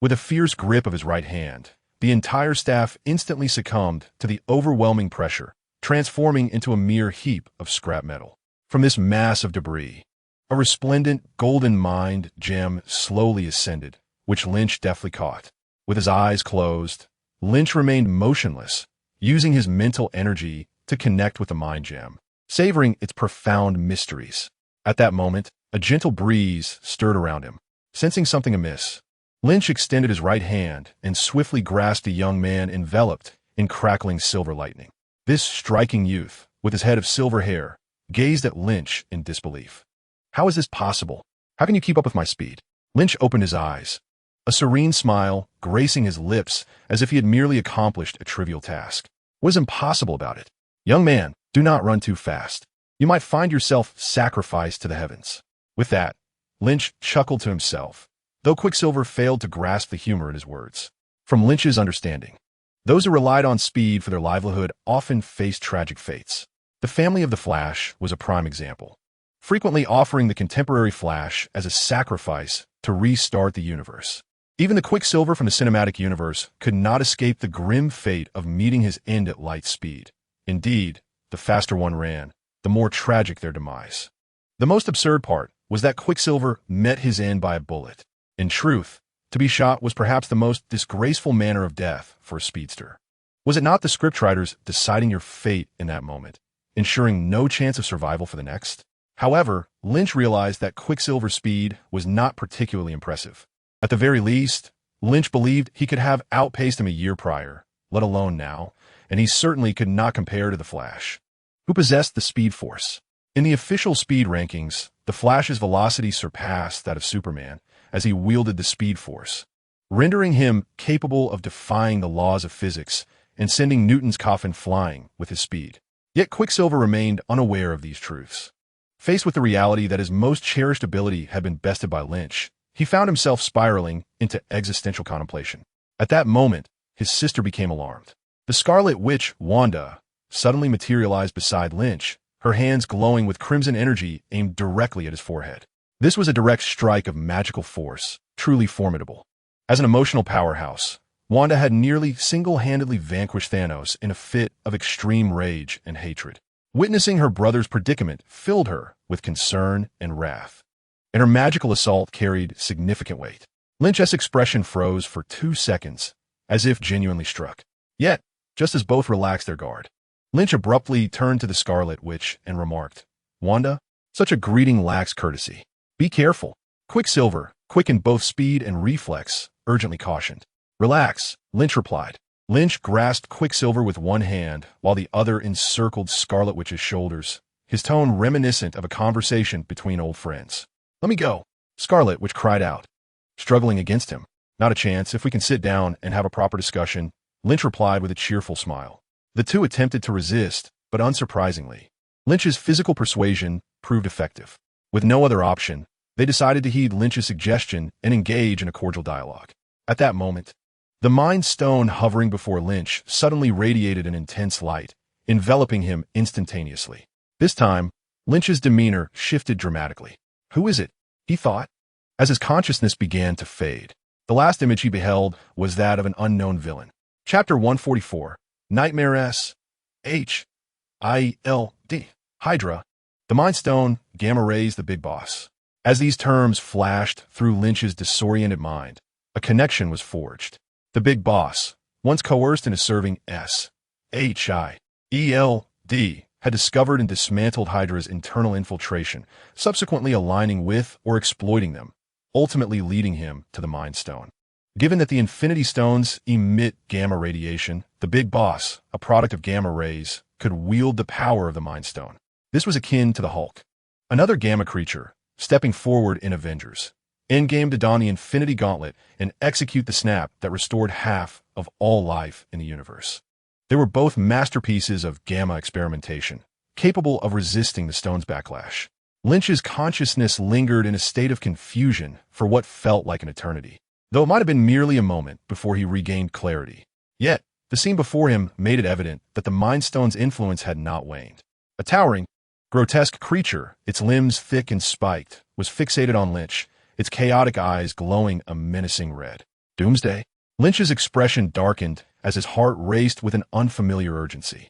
with a fierce grip of his right hand, the entire staff instantly succumbed to the overwhelming pressure, transforming into a mere heap of scrap metal. From this mass of debris, a resplendent golden mind gem slowly ascended, which Lynch deftly caught. With his eyes closed, Lynch remained motionless, using his mental energy to connect with the mind gem, savoring its profound mysteries. At that moment, a gentle breeze stirred around him. Sensing something amiss, Lynch extended his right hand and swiftly grasped a young man enveloped in crackling silver lightning. This striking youth, with his head of silver hair, gazed at Lynch in disbelief. "How is this possible? How can you keep up with my speed?" Lynch opened his eyes, a serene smile gracing his lips as if he had merely accomplished a trivial task. What is impossible about it? "Young man, do not run too fast. You might find yourself sacrificed to the heavens." With that, Lynch chuckled to himself, though Quicksilver failed to grasp the humor in his words. From Lynch's understanding, those who relied on speed for their livelihood often faced tragic fates. The family of the Flash was a prime example, frequently offering the contemporary Flash as a sacrifice to restart the universe. Even the Quicksilver from the cinematic universe could not escape the grim fate of meeting his end at light speed. Indeed, the faster one ran, the more tragic their demise. The most absurd part was that Quicksilver met his end by a bullet. In truth, to be shot was perhaps the most disgraceful manner of death for a speedster. Was it not the scriptwriters deciding your fate in that moment, ensuring no chance of survival for the next? However, Lynch realized that Quicksilver's speed was not particularly impressive. At the very least, Lynch believed he could have outpaced him a year prior, let alone now, and he certainly could not compare to the Flash, who possessed the Speed Force. In the official speed rankings, the Flash's velocity surpassed that of Superman as he wielded the Speed Force, rendering him capable of defying the laws of physics and sending Newton's coffin flying with his speed. Yet Quicksilver remained unaware of these truths. Faced with the reality that his most cherished ability had been bested by Lynch, he found himself spiraling into existential contemplation. At that moment, his sister became alarmed. The Scarlet Witch, Wanda, suddenly materialized beside Lynch, her hands glowing with crimson energy aimed directly at his forehead. This was a direct strike of magical force, truly formidable. As an emotional powerhouse, Wanda had nearly single-handedly vanquished Thanos in a fit of extreme rage and hatred. Witnessing her brother's predicament filled her with concern and wrath, and her magical assault carried significant weight. Lynch's expression froze for 2 seconds, as if genuinely struck. Yet, just as both relaxed their guard, Lynch abruptly turned to the Scarlet Witch and remarked, "Wanda, such a greeting lacks courtesy. Be careful." Quicksilver, quick in both speed and reflex, urgently cautioned. "Relax," Lynch replied. Lynch grasped Quicksilver with one hand while the other encircled Scarlet Witch's shoulders, his tone reminiscent of a conversation between old friends. "Let me go," Scarlet Witch cried out, struggling against him. "Not a chance. If we can sit down and have a proper discussion," Lynch replied with a cheerful smile. The two attempted to resist, but unsurprisingly, Lynch's physical persuasion proved effective. With no other option, they decided to heed Lynch's suggestion and engage in a cordial dialogue. At that moment, the Mind Stone hovering before Lynch suddenly radiated an intense light, enveloping him instantaneously. This time, Lynch's demeanor shifted dramatically. "Who is it?" he thought, as his consciousness began to fade. The last image he beheld was that of an unknown villain. Chapter 144, Nightmare S.H.I.L.D. Hydra. The Mind Stone, Gamma Rays, the Big Boss. As these terms flashed through Lynch's disoriented mind, a connection was forged. The Big Boss, once coerced into serving S.H.I.E.L.D., had discovered and dismantled Hydra's internal infiltration, subsequently aligning with or exploiting them, ultimately leading him to the Mind Stone. Given that the Infinity Stones emit gamma radiation, the Big Boss, a product of gamma rays, could wield the power of the Mind Stone. This was akin to the Hulk, another gamma creature, stepping forward in Avengers Endgame to don the Infinity Gauntlet and execute the snap that restored half of all life in the universe. They were both masterpieces of gamma experimentation, capable of resisting the stone's backlash. Lynch's consciousness lingered in a state of confusion for what felt like an eternity, though it might have been merely a moment before he regained clarity. Yet, the scene before him made it evident that the Mind Stone's influence had not waned. A towering, grotesque creature, its limbs thick and spiked, was fixated on Lynch, its chaotic eyes glowing a menacing red. Doomsday? Lynch's expression darkened as his heart raced with an unfamiliar urgency.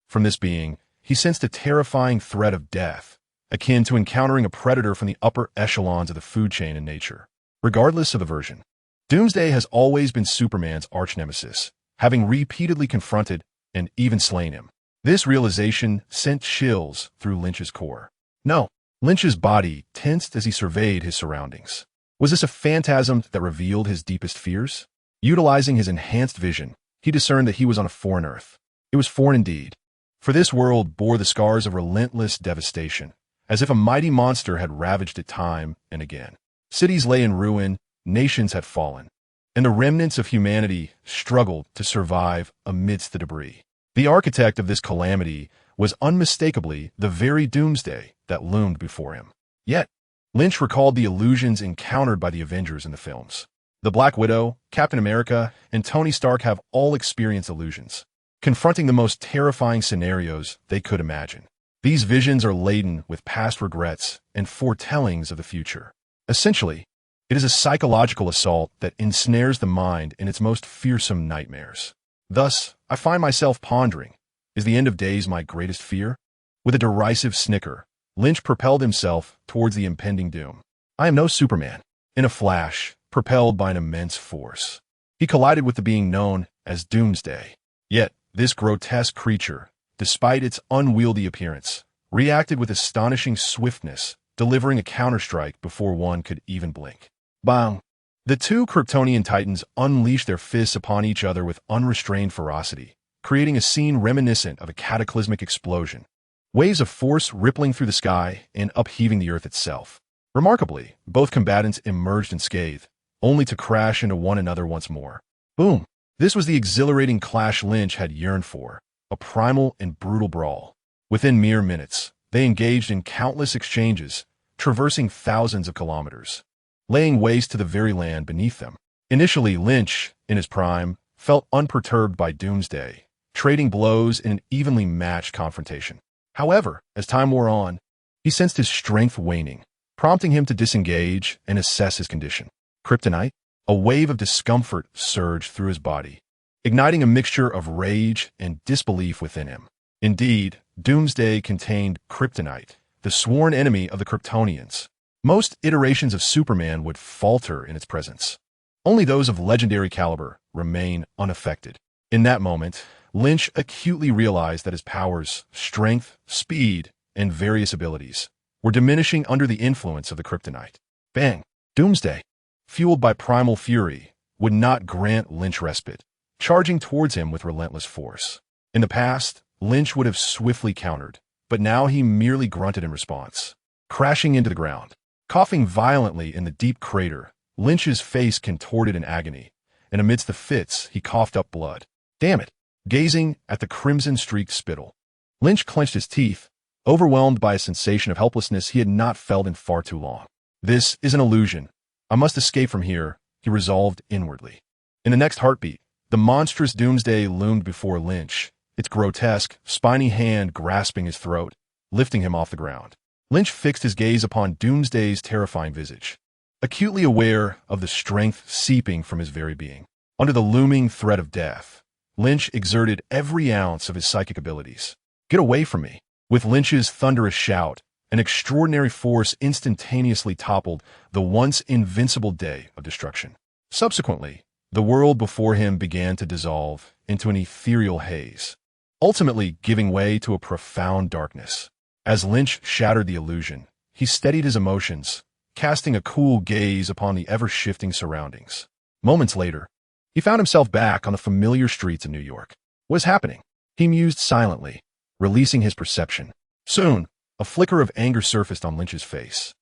From this being, he sensed a terrifying threat of death, akin to encountering a predator from the upper echelons of the food chain in nature. Regardless of aversion, Doomsday has always been Superman's arch-nemesis, having repeatedly confronted and even slain him. This realization sent chills through Lynch's core. No, Lynch's body tensed as he surveyed his surroundings. Was this a phantasm that revealed his deepest fears? Utilizing his enhanced vision, he discerned that he was on a foreign Earth. It was foreign indeed, for this world bore the scars of relentless devastation, as if a mighty monster had ravaged it time and again. Cities lay in ruin, nations had fallen, and the remnants of humanity struggled to survive amidst the debris. The architect of this calamity was unmistakably the very Doomsday that loomed before him. Yet, Lynch recalled the illusions encountered by the Avengers in the films. The Black Widow, Captain America, and Tony Stark have all experienced illusions, confronting the most terrifying scenarios they could imagine. These visions are laden with past regrets and foretellings of the future. Essentially, it is a psychological assault that ensnares the mind in its most fearsome nightmares. Thus, I find myself pondering, is the end of days my greatest fear? With a derisive snicker, Lynch propelled himself towards the impending doom. I am no Superman. In a flash, propelled by an immense force, he collided with the being known as Doomsday. Yet, this grotesque creature, despite its unwieldy appearance, reacted with astonishing swiftness, delivering a counterstrike before one could even blink. Bang! The two Kryptonian titans unleashed their fists upon each other with unrestrained ferocity, creating a scene reminiscent of a cataclysmic explosion. Waves of force rippling through the sky and upheaving the earth itself. Remarkably, both combatants emerged unscathed, only to crash into one another once more. Boom! This was the exhilarating clash Lynch had yearned for, a primal and brutal brawl. Within mere minutes, they engaged in countless exchanges, traversing thousands of kilometers, laying waste to the very land beneath them. Initially, Lynch, in his prime, felt unperturbed by Doomsday, trading blows in an evenly matched confrontation. However, as time wore on, he sensed his strength waning, prompting him to disengage and assess his condition. Kryptonite? A wave of discomfort surged through his body, igniting a mixture of rage and disbelief within him. Indeed, Doomsday contained kryptonite, the sworn enemy of the Kryptonians. Most iterations of Superman would falter in its presence. Only those of legendary caliber remain unaffected. In that moment, Lynch acutely realized that his powers, strength, speed, and various abilities were diminishing under the influence of the kryptonite. Bang! Doomsday, fueled by primal fury, would not grant Lynch respite, charging towards him with relentless force. In the past, Lynch would have swiftly countered, but now he merely grunted in response. Crashing into the ground, coughing violently in the deep crater, Lynch's face contorted in agony, and amidst the fits he coughed up blood. Damn it! Gazing at the crimson-streaked spittle, Lynch clenched his teeth, overwhelmed by a sensation of helplessness he had not felt in far too long. This is an illusion. I must escape from here, he resolved inwardly. In the next heartbeat, the monstrous Doomsday loomed before Lynch, its grotesque, spiny hand grasping his throat, lifting him off the ground. Lynch fixed his gaze upon Doomsday's terrifying visage, acutely aware of the strength seeping from his very being. Under the looming threat of death, Lynch exerted every ounce of his psychic abilities. Get away from me! With Lynch's thunderous shout, an extraordinary force instantaneously toppled the once invincible day of destruction. Subsequently, the world before him began to dissolve into an ethereal haze, ultimately giving way to a profound darkness. As Lynch shattered the illusion, he steadied his emotions, casting a cool gaze upon the ever-shifting surroundings. Moments later, he found himself back on the familiar streets of New York. What was happening? He mused silently, releasing his perception. Soon, a flicker of anger surfaced on Lynch's face.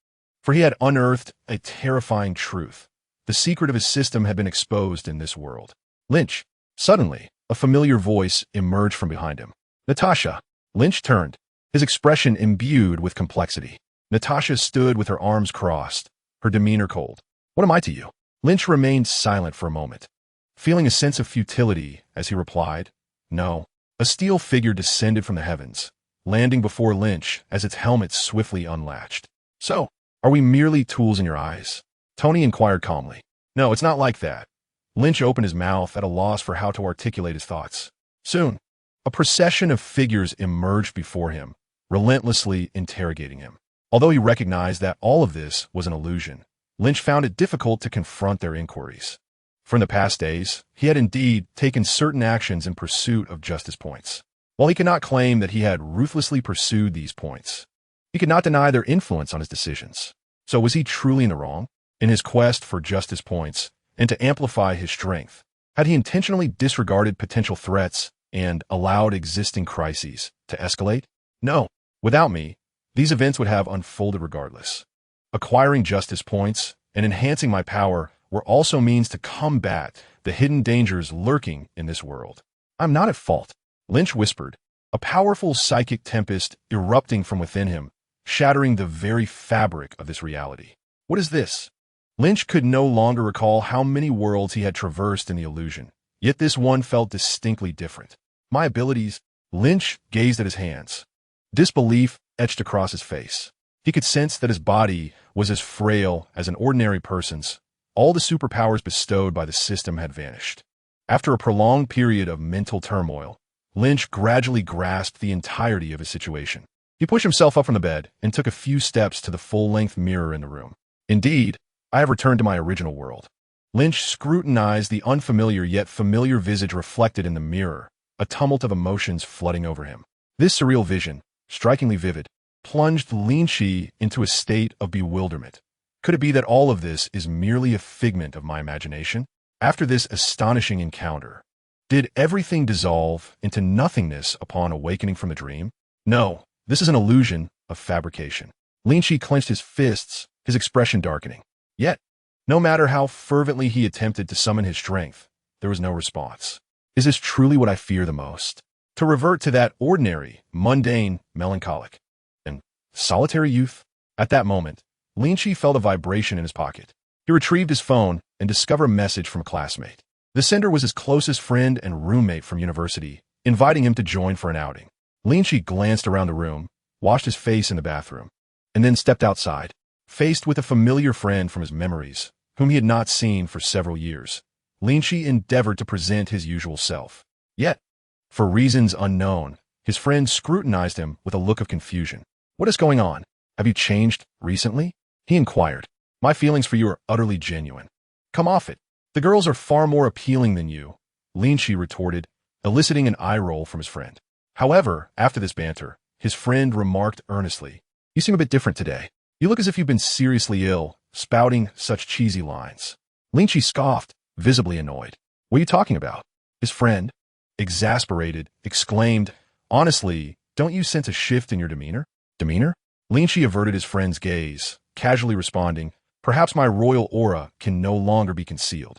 For he had unearthed a terrifying truth. The secret of his system had been exposed in this world. Lynch. Suddenly, a familiar voice emerged from behind him. Natasha. Lynch turned, his expression imbued with complexity. Natasha stood with her arms crossed, her demeanor cold. What am I to you? Lynch remained silent for a moment, feeling a sense of futility as he replied, No. A steel figure descended from the heavens, landing before Lynch as its helmet swiftly unlatched. So, are we merely tools in your eyes? Tony inquired calmly. No, it's not like that. Lynch opened his mouth at a loss for how to articulate his thoughts. Soon, a procession of figures emerged before him, relentlessly interrogating him. Although he recognized that all of this was an illusion, Lynch found it difficult to confront their inquiries. For in the past days, he had indeed taken certain actions in pursuit of justice points. While he could not claim that he had ruthlessly pursued these points, he could not deny their influence on his decisions. So was he truly in the wrong? In his quest for justice points and to amplify his strength, had he intentionally disregarded potential threats and allowed existing crises to escalate? No. Without me, these events would have unfolded regardless. Acquiring justice points and enhancing my power were also means to combat the hidden dangers lurking in this world. I'm not at fault, Lynch whispered, a powerful psychic tempest erupting from within him, shattering the very fabric of this reality. What is this? Lynch could no longer recall how many worlds he had traversed in the illusion, yet this one felt distinctly different. My abilities? Lynch gazed at his hands. Disbelief etched across his face. He could sense that his body was as frail as an ordinary person's. All the superpowers bestowed by the system had vanished. After a prolonged period of mental turmoil, Lynch gradually grasped the entirety of his situation. He pushed himself up from the bed and took a few steps to the full-length mirror in the room. Indeed, I have returned to my original world. Lynch scrutinized the unfamiliar yet familiar visage reflected in the mirror, a tumult of emotions flooding over him. This surreal vision, strikingly vivid, plunged Lin Qi into a state of bewilderment. Could it be that all of this is merely a figment of my imagination? After this astonishing encounter, did everything dissolve into nothingness upon awakening from the dream? No, this is an illusion of fabrication. Lin Qi clenched his fists, his expression darkening. Yet, no matter how fervently he attempted to summon his strength, there was no response. Is this truly what I fear the most? To revert to that ordinary, mundane, melancholic, and solitary youth? At that moment, Lin Qi felt a vibration in his pocket. He retrieved his phone and discovered a message from a classmate. The sender was his closest friend and roommate from university, inviting him to join for an outing. Lin Qi glanced around the room, washed his face in the bathroom, and then stepped outside. Faced with a familiar friend from his memories, whom he had not seen for several years, Lin Qi endeavored to present his usual self. Yet, for reasons unknown, his friend scrutinized him with a look of confusion. What is going on? Have you changed recently? He inquired. My feelings for you are utterly genuine. Come off it. The girls are far more appealing than you, Lin Qi retorted, eliciting an eye roll from his friend. However, after this banter, his friend remarked earnestly, You seem a bit different today. You look as if you've been seriously ill, spouting such cheesy lines. Lin Qi scoffed, visibly annoyed. What are you talking about? His friend, exasperated, exclaimed, Honestly, don't you sense a shift in your demeanor? Demeanor? Lin Qi averted his friend's gaze, casually responding, Perhaps my royal aura can no longer be concealed.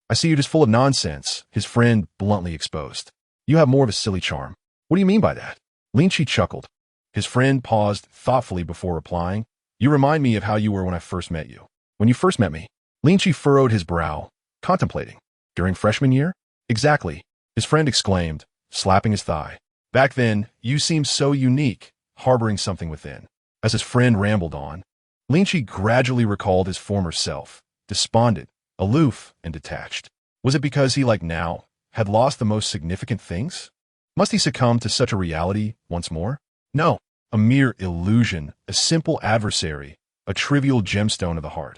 I see you're just full of nonsense, his friend bluntly exposed. You have more of a silly charm. What do you mean by that? Lin Qi chuckled. His friend paused thoughtfully before replying. You remind me of how you were when I first met you. When you first met me. Lin Qi furrowed his brow, contemplating. During freshman year? Exactly, his friend exclaimed, slapping his thigh. Back then, you seemed so unique, harboring something within. As his friend rambled on, Lin Qi gradually recalled his former self, despondent, aloof, and detached. Was it because he, like now, had lost the most significant things? Must he succumb to such a reality once more? No, a mere illusion, a simple adversary, a trivial gemstone of the heart.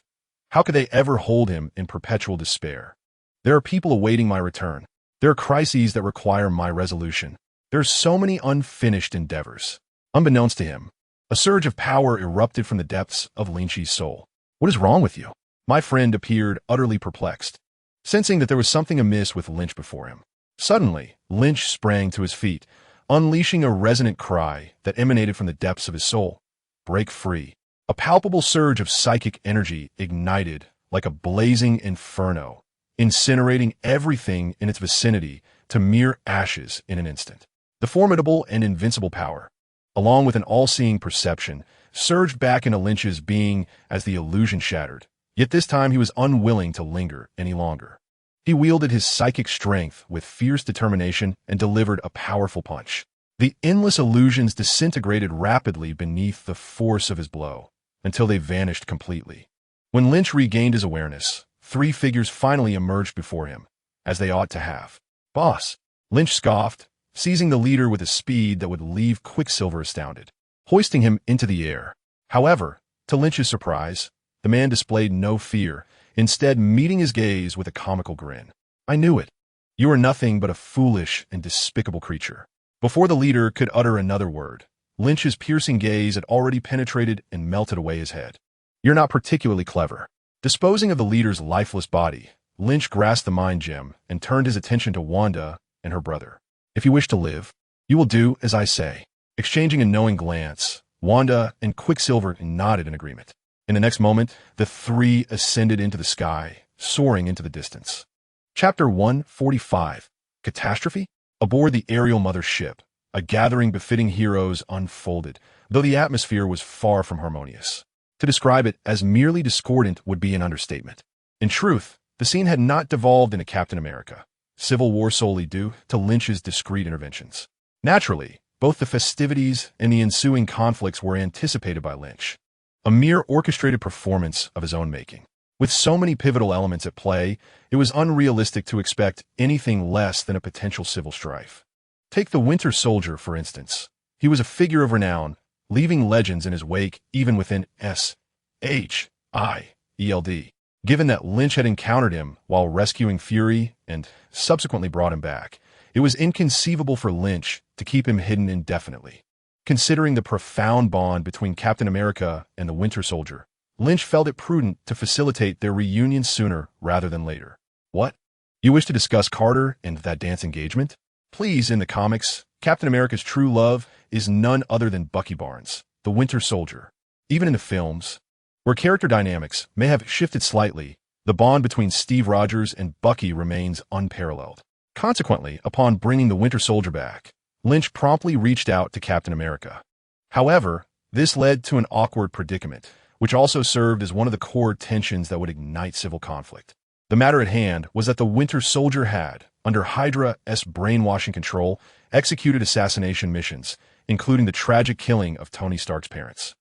How could they ever hold him in perpetual despair? There are people awaiting my return. There are crises that require my resolution. There are so many unfinished endeavors. Unbeknownst to him, a surge of power erupted from the depths of Lin Qi's soul. What is wrong with you? My friend appeared utterly perplexed, sensing that there was something amiss with Lynch before him. Suddenly, Lynch sprang to his feet, unleashing a resonant cry that emanated from the depths of his soul. Break free. A palpable surge of psychic energy ignited like a blazing inferno, incinerating everything in its vicinity to mere ashes in an instant. The formidable and invincible power, along with an all-seeing perception, surged back into Lynch's being as the illusion shattered, yet this time he was unwilling to linger any longer. He wielded his psychic strength with fierce determination and delivered a powerful punch. The endless illusions disintegrated rapidly beneath the force of his blow, until they vanished completely. When Lynch regained his awareness, three figures finally emerged before him, as they ought to have. "Boss," Lynch scoffed, seizing the leader with a speed that would leave Quicksilver astounded, hoisting him into the air. However, to Lynch's surprise, the man displayed no fear, instead meeting his gaze with a comical grin. "I knew it. You are nothing but a foolish and despicable creature." Before the leader could utter another word, Lynch's piercing gaze had already penetrated and melted away his head. "You're not particularly clever." Disposing of the leader's lifeless body, Lynch grasped the mind gem and turned his attention to Wanda and her brother. "If you wish to live, you will do as I say." Exchanging a knowing glance, Wanda and Quicksilver nodded in agreement. In the next moment, the three ascended into the sky, soaring into the distance. Chapter 145. Catastrophe? Aboard the aerial mother ship, a gathering befitting heroes unfolded, though the atmosphere was far from harmonious. To describe it as merely discordant would be an understatement. In truth, the scene had not devolved into Captain America, Civil War solely due to Lynch's discreet interventions. Naturally, both the festivities and the ensuing conflicts were anticipated by Lynch, a mere orchestrated performance of his own making. With so many pivotal elements at play, it was unrealistic to expect anything less than a potential civil strife. Take the Winter Soldier, for instance. He was a figure of renown, leaving legends in his wake even within SHIELD. Given that Lynch had encountered him while rescuing Fury and subsequently brought him back, it was inconceivable for Lynch to keep him hidden indefinitely. Considering the profound bond between Captain America and the Winter Soldier, Lynch felt it prudent to facilitate their reunion sooner rather than later. "What? You wish to discuss Carter and that dance engagement?" Please, in the comics, Captain America's true love is none other than Bucky Barnes, the Winter Soldier. Even in the films, where character dynamics may have shifted slightly, the bond between Steve Rogers and Bucky remains unparalleled. Consequently, upon bringing the Winter Soldier back, Lynch promptly reached out to Captain America. However, this led to an awkward predicament, which also served as one of the core tensions that would ignite civil conflict. The matter at hand was that the Winter Soldier had, under Hydra's brainwashing control, executed assassination missions, including the tragic killing of Tony Stark's parents.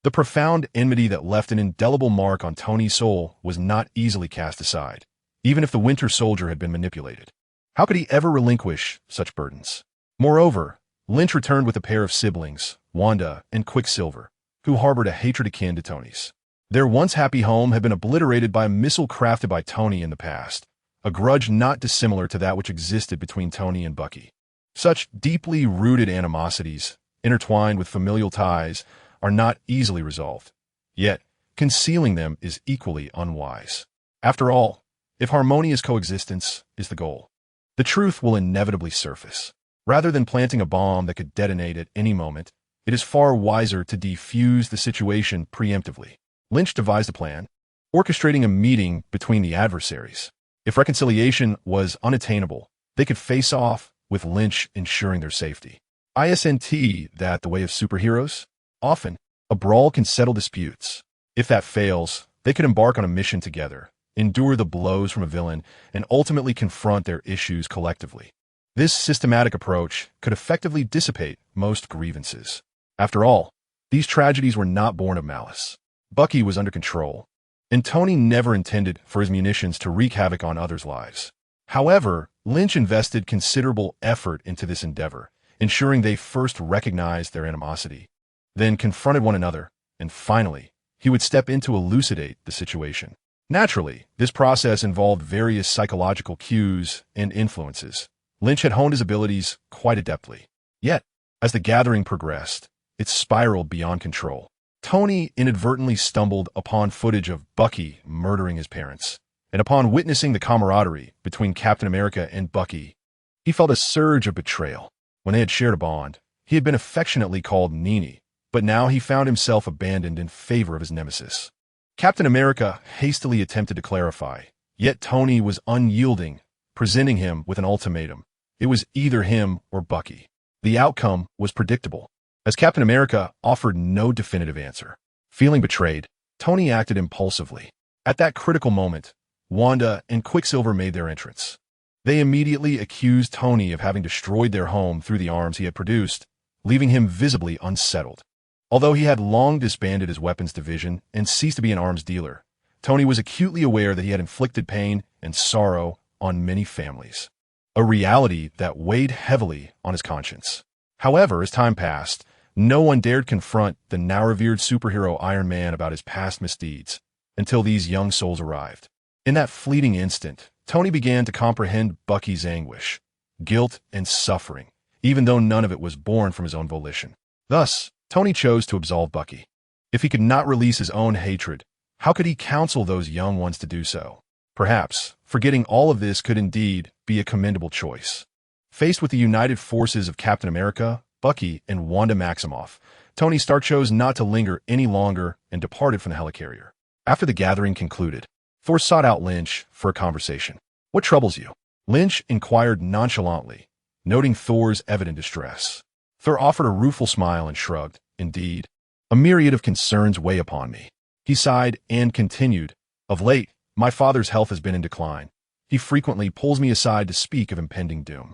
The profound enmity that left an indelible mark on Tony's soul was not easily cast aside, even if the Winter Soldier had been manipulated. How could he ever relinquish such burdens? Moreover, Lynch returned with a pair of siblings, Wanda and Quicksilver, who harbored a hatred akin to Tony's. Their once happy home had been obliterated by a missile crafted by Tony in the past, a grudge not dissimilar to that which existed between Tony and Bucky. Such deeply rooted animosities, intertwined with familial ties, are not easily resolved. Yet, concealing them is equally unwise. After all, if harmonious coexistence is the goal, the truth will inevitably surface. Rather than planting a bomb that could detonate at any moment, it is far wiser to defuse the situation preemptively. Lynch devised a plan, orchestrating a meeting between the adversaries. If reconciliation was unattainable, they could face off, with Lynch ensuring their safety. Isn't that the way of superheroes? Often, a brawl can settle disputes. If that fails, they could embark on a mission together, endure the blows from a villain, and ultimately confront their issues collectively. This systematic approach could effectively dissipate most grievances. After all, these tragedies were not born of malice. Bucky was under control, and Tony never intended for his munitions to wreak havoc on others' lives. However, Lynch invested considerable effort into this endeavor, ensuring they first recognized their animosity, then confronted one another, and finally, he would step in to elucidate the situation. Naturally, this process involved various psychological cues and influences. Lynch had honed his abilities quite adeptly. Yet, as the gathering progressed, it spiraled beyond control. Tony inadvertently stumbled upon footage of Bucky murdering his parents, and upon witnessing the camaraderie between Captain America and Bucky, he felt a surge of betrayal. When they had shared a bond, he had been affectionately called Nini, but now he found himself abandoned in favor of his nemesis. Captain America hastily attempted to clarify, yet Tony was unyielding, presenting him with an ultimatum. It was either him or Bucky. The outcome was predictable, as Captain America offered no definitive answer. Feeling betrayed, Tony acted impulsively. At that critical moment, Wanda and Quicksilver made their entrance. They immediately accused Tony of having destroyed their home through the arms he had produced, leaving him visibly unsettled. Although he had long disbanded his weapons division and ceased to be an arms dealer, Tony was acutely aware that he had inflicted pain and sorrow on many families, a reality that weighed heavily on his conscience. However, as time passed, no one dared confront the now-revered superhero Iron Man about his past misdeeds until these young souls arrived. In that fleeting instant, Tony began to comprehend Bucky's anguish, guilt, and suffering, even though none of it was born from his own volition. Thus, Tony chose to absolve Bucky. If he could not release his own hatred, how could he counsel those young ones to do so? Perhaps, forgetting all of this could indeed be a commendable choice. Faced with the united forces of Captain America, Bucky, and Wanda Maximoff, Tony Stark chose not to linger any longer and departed from the helicarrier. After the gathering concluded, Thor sought out Lynch for a conversation. "What troubles you?" Lynch inquired nonchalantly, noting Thor's evident distress. Thor offered a rueful smile and shrugged. "Indeed, a myriad of concerns weigh upon me." He sighed and continued, "Of late, my father's health has been in decline. He frequently pulls me aside to speak of impending doom."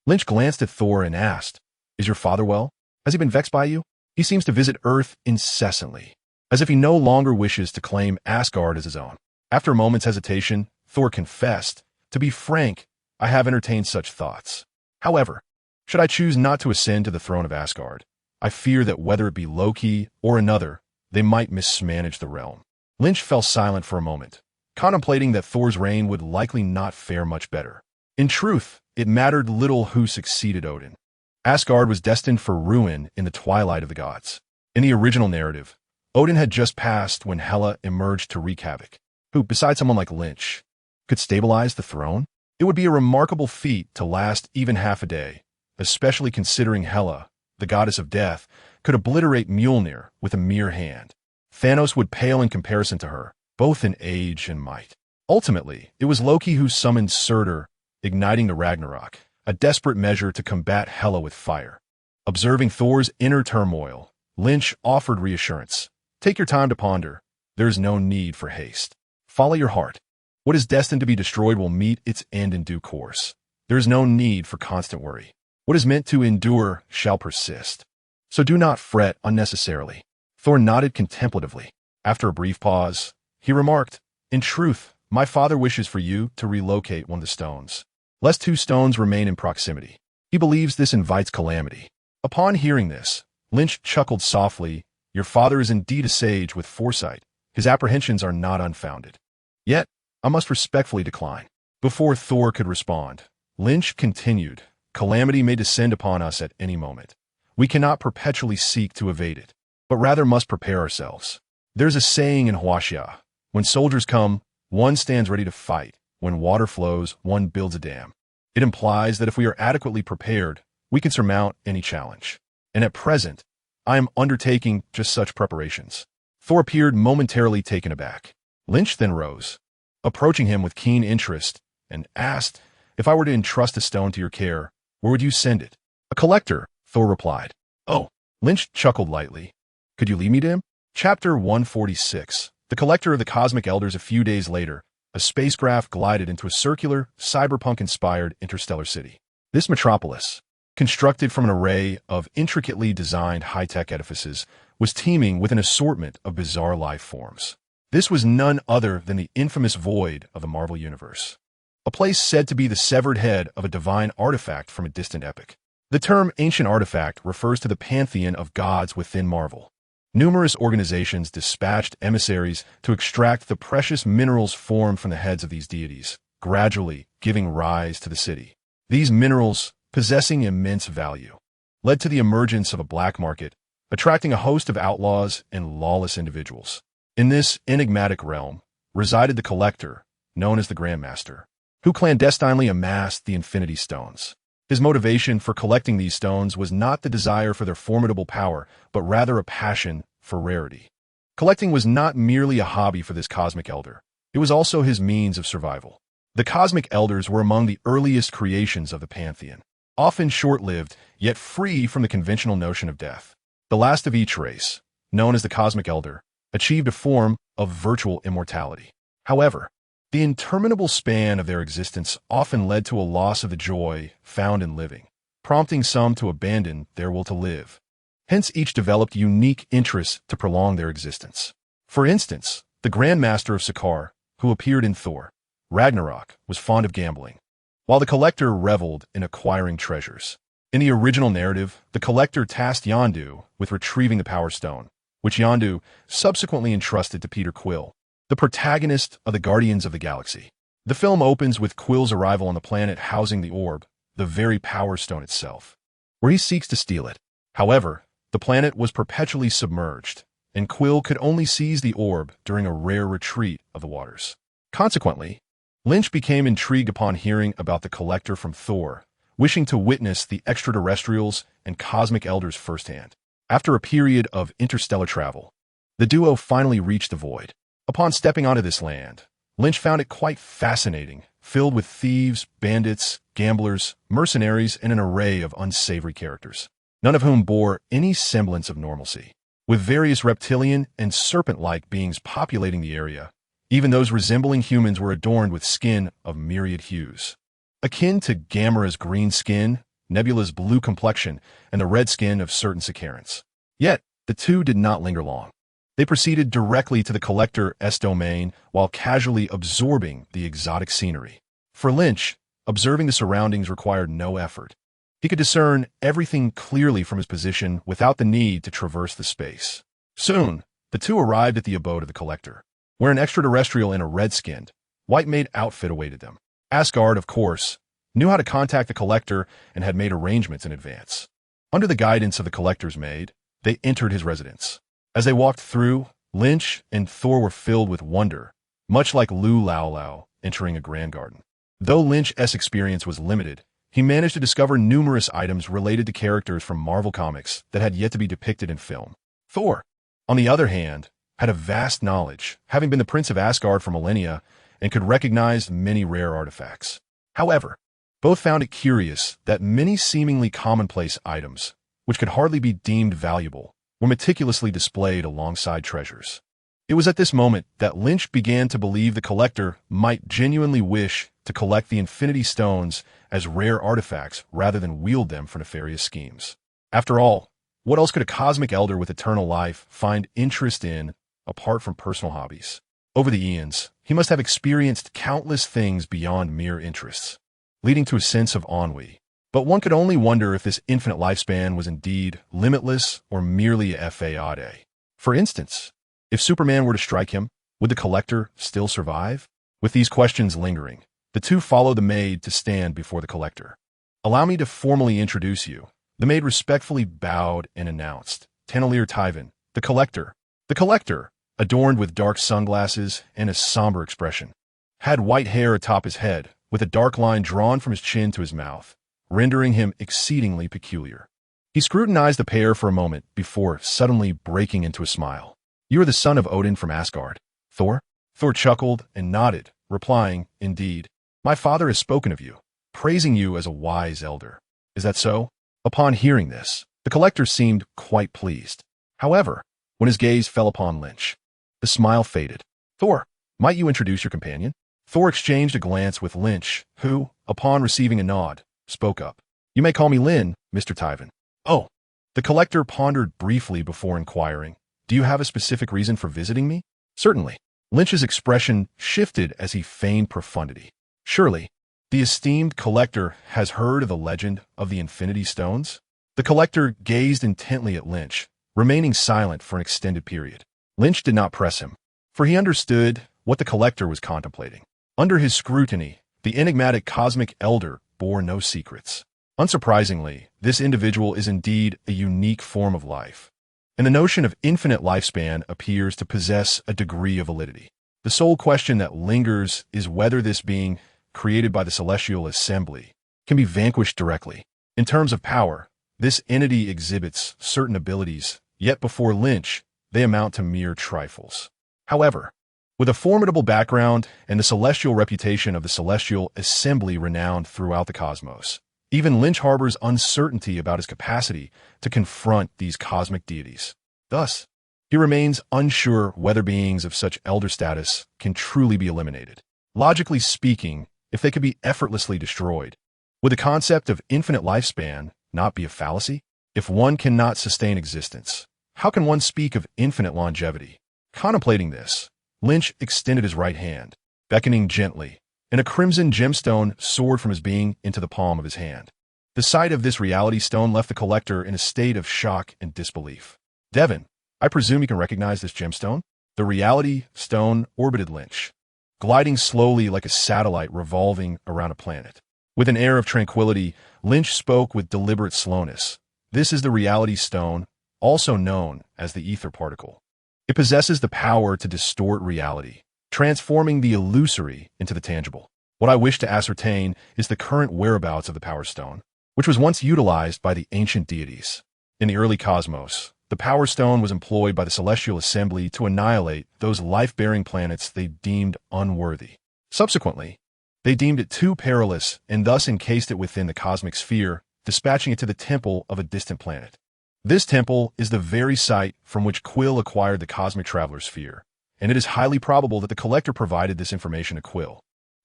Lynch glanced at Thor and asked, "Is your father well? Has he been vexed by you? He seems to visit Earth incessantly, as if he no longer wishes to claim Asgard as his own." After a moment's hesitation, Thor confessed, "To be frank, I have entertained such thoughts. However, should I choose not to ascend to the throne of Asgard, I fear that whether it be Loki or another, they might mismanage the realm." Lynch fell silent for a moment, contemplating that Thor's reign would likely not fare much better. In truth, it mattered little who succeeded Odin. Asgard was destined for ruin in the twilight of the gods. In the original narrative, Odin had just passed when Hela emerged to wreak havoc. Who, besides someone like Lynch, could stabilize the throne? It would be a remarkable feat to last even half a day, especially considering Hela, the goddess of death, could obliterate Mjolnir with a mere hand. Thanos would pale in comparison to her, both in age and might. Ultimately, it was Loki who summoned Surtur, igniting the Ragnarok, a desperate measure to combat Hela with fire. Observing Thor's inner turmoil, Lynch offered reassurance. "Take your time to ponder. There is no need for haste. Follow your heart. What is destined to be destroyed will meet its end in due course. There is no need for constant worry. What is meant to endure shall persist. So do not fret unnecessarily." Thor nodded contemplatively. After a brief pause, he remarked, "In truth, my father wishes for you to relocate one of the stones, lest two stones remain in proximity. He believes this invites calamity." Upon hearing this, Lynch chuckled softly. "Your father is indeed a sage with foresight. His apprehensions are not unfounded. Yet, I must respectfully decline." Before Thor could respond, Lynch continued, "Calamity may descend upon us at any moment. We cannot perpetually seek to evade it, but rather must prepare ourselves. There's a saying in Huaxia, when soldiers come, one stands ready to fight. When water flows, one builds a dam. It implies that if we are adequately prepared, we can surmount any challenge. And at present, I am undertaking just such preparations." Thor appeared momentarily taken aback. Lynch then rose, approaching him with keen interest, and asked, "If I were to entrust a stone to your care, where would you send it?" "A collector," Thor replied. "Oh," Lynch chuckled lightly. "Could you lead me to him?" Chapter 146. The Collector of the Cosmic Elders. A few days later, a spacecraft glided into a circular, cyberpunk-inspired interstellar city. This metropolis, constructed from an array of intricately designed high-tech edifices, was teeming with an assortment of bizarre life forms. This was none other than the infamous void of the Marvel Universe, a place said to be the severed head of a divine artifact from a distant epoch. The term ancient artifact refers to the pantheon of gods within Marvel. Numerous organizations dispatched emissaries to extract the precious minerals formed from the heads of these deities, gradually giving rise to the city. These minerals, possessing immense value, led to the emergence of a black market, attracting a host of outlaws and lawless individuals. In this enigmatic realm resided the collector, known as the Grandmaster, who clandestinely amassed the Infinity Stones. His motivation for collecting these stones was not the desire for their formidable power, but rather a passion for rarity. Collecting was not merely a hobby for this cosmic elder. It was also his means of survival. The cosmic elders were among the earliest creations of the pantheon, often short-lived, yet free from the conventional notion of death. The last of each race, known as the cosmic elder, achieved a form of virtual immortality. However, the interminable span of their existence often led to a loss of the joy found in living, prompting some to abandon their will to live. Hence, each developed unique interests to prolong their existence. For instance, the Grand Master of Sakaar, who appeared in Thor, Ragnarok, was fond of gambling, while the Collector reveled in acquiring treasures. In the original narrative, the Collector tasked Yondu with retrieving the Power Stone, which Yondu subsequently entrusted to Peter Quill, the protagonist of the Guardians of the Galaxy. The film opens with Quill's arrival on the planet housing the orb, the very Power Stone itself, where he seeks to steal it. However, the planet was perpetually submerged, and Quill could only seize the orb during a rare retreat of the waters. Consequently, Lynch became intrigued upon hearing about the Collector from Thor, wishing to witness the extraterrestrials and cosmic elders firsthand. After a period of interstellar travel, the duo finally reached the void. Upon stepping onto this land, Lynch found it quite fascinating, filled with thieves, bandits, gamblers, mercenaries, and an array of unsavory characters, none of whom bore any semblance of normalcy. With various reptilian and serpent-like beings populating the area, even those resembling humans were adorned with skin of myriad hues, akin to Gamera's green skin, Nebula's blue complexion, and the red skin of certain Sakarans. Yet, the two did not linger long. They proceeded directly to the Collector's domain while casually absorbing the exotic scenery. For Lynch, observing the surroundings required no effort. He could discern everything clearly from his position without the need to traverse the space. Soon, the two arrived at the abode of the Collector, where an extraterrestrial in a red-skinned, white-made outfit awaited them. Asgard, of course, knew how to contact the Collector and had made arrangements in advance. Under the guidance of the Collector's maid, they entered his residence. As they walked through, Lynch and Thor were filled with wonder, much like Lu Lao entering a grand garden. Though Lynch's experience was limited, he managed to discover numerous items related to characters from Marvel Comics that had yet to be depicted in film. Thor, on the other hand, had a vast knowledge, having been the Prince of Asgard for millennia, and could recognize many rare artifacts. However, both found it curious that many seemingly commonplace items, which could hardly be deemed valuable, were meticulously displayed alongside treasures. It was at this moment that Lynch began to believe the Collector might genuinely wish to collect the Infinity Stones as rare artifacts rather than wield them for nefarious schemes. After all, what else could a cosmic elder with eternal life find interest in apart from personal hobbies? Over the eons, he must have experienced countless things beyond mere interests, leading to a sense of ennui. But one could only wonder if this infinite lifespan was indeed limitless or merely a fade. For instance, if Superman were to strike him, would the Collector still survive? With these questions lingering, the two followed the maid to stand before the Collector. "Allow me to formally introduce you." The maid respectfully bowed and announced, "Tanalir Tyven, the Collector." The Collector, adorned with dark sunglasses and a somber expression, had white hair atop his head, with a dark line drawn from his chin to his mouth, rendering him exceedingly peculiar. He scrutinized the pair for a moment before suddenly breaking into a smile. "You are the son of Odin from Asgard, Thor?" Thor chuckled and nodded, replying, "Indeed. My father has spoken of you, praising you as a wise elder. Is that so?" Upon hearing this, the Collector seemed quite pleased. However, when his gaze fell upon Lynch, the smile faded. "Thor, might you introduce your companion?" Thor exchanged a glance with Lynch, who, upon receiving a nod, spoke up. "You may call me Lin, Mr. Tyven." "Oh." The Collector pondered briefly before inquiring, "Do you have a specific reason for visiting me?" "Certainly." Lynch's expression shifted as he feigned profundity. "Surely, the esteemed Collector has heard of the legend of the Infinity Stones?" The Collector gazed intently at Lynch, remaining silent for an extended period. Lynch did not press him, for he understood what the Collector was contemplating. Under his scrutiny, the enigmatic cosmic elder bore no secrets. Unsurprisingly, this individual is indeed a unique form of life, and the notion of infinite lifespan appears to possess a degree of validity. The sole question that lingers is whether this being, created by the celestial assembly, can be vanquished directly. In terms of power, this entity exhibits certain abilities, yet before Lynch, they amount to mere trifles. However, with a formidable background and the celestial reputation of the Celestial Assembly renowned throughout the cosmos, even Lynch harbors uncertainty about his capacity to confront these cosmic deities. Thus, he remains unsure whether beings of such elder status can truly be eliminated. Logically speaking, if they could be effortlessly destroyed, would the concept of infinite lifespan not be a fallacy? If one cannot sustain existence, how can one speak of infinite longevity? Contemplating this, Lynch extended his right hand, beckoning gently, and a crimson gemstone soared from his being into the palm of his hand. The sight of this reality stone left the collector in a state of shock and disbelief. "Devin, I presume you can recognize this gemstone?" The reality stone orbited Lynch, gliding slowly like a satellite revolving around a planet. With an air of tranquility, Lynch spoke with deliberate slowness. "This is the reality stone, also known as the ether particle. It possesses the power to distort reality, transforming the illusory into the tangible. What I wish to ascertain is the current whereabouts of the Power Stone, which was once utilized by the ancient deities. In the early cosmos, the Power Stone was employed by the Celestial Assembly to annihilate those life-bearing planets they deemed unworthy. Subsequently, they deemed it too perilous and thus encased it within the cosmic sphere, dispatching it to the temple of a distant planet. This temple is the very site from which Quill acquired the Cosmic Traveler Sphere, and it is highly probable that the Collector provided this information to Quill.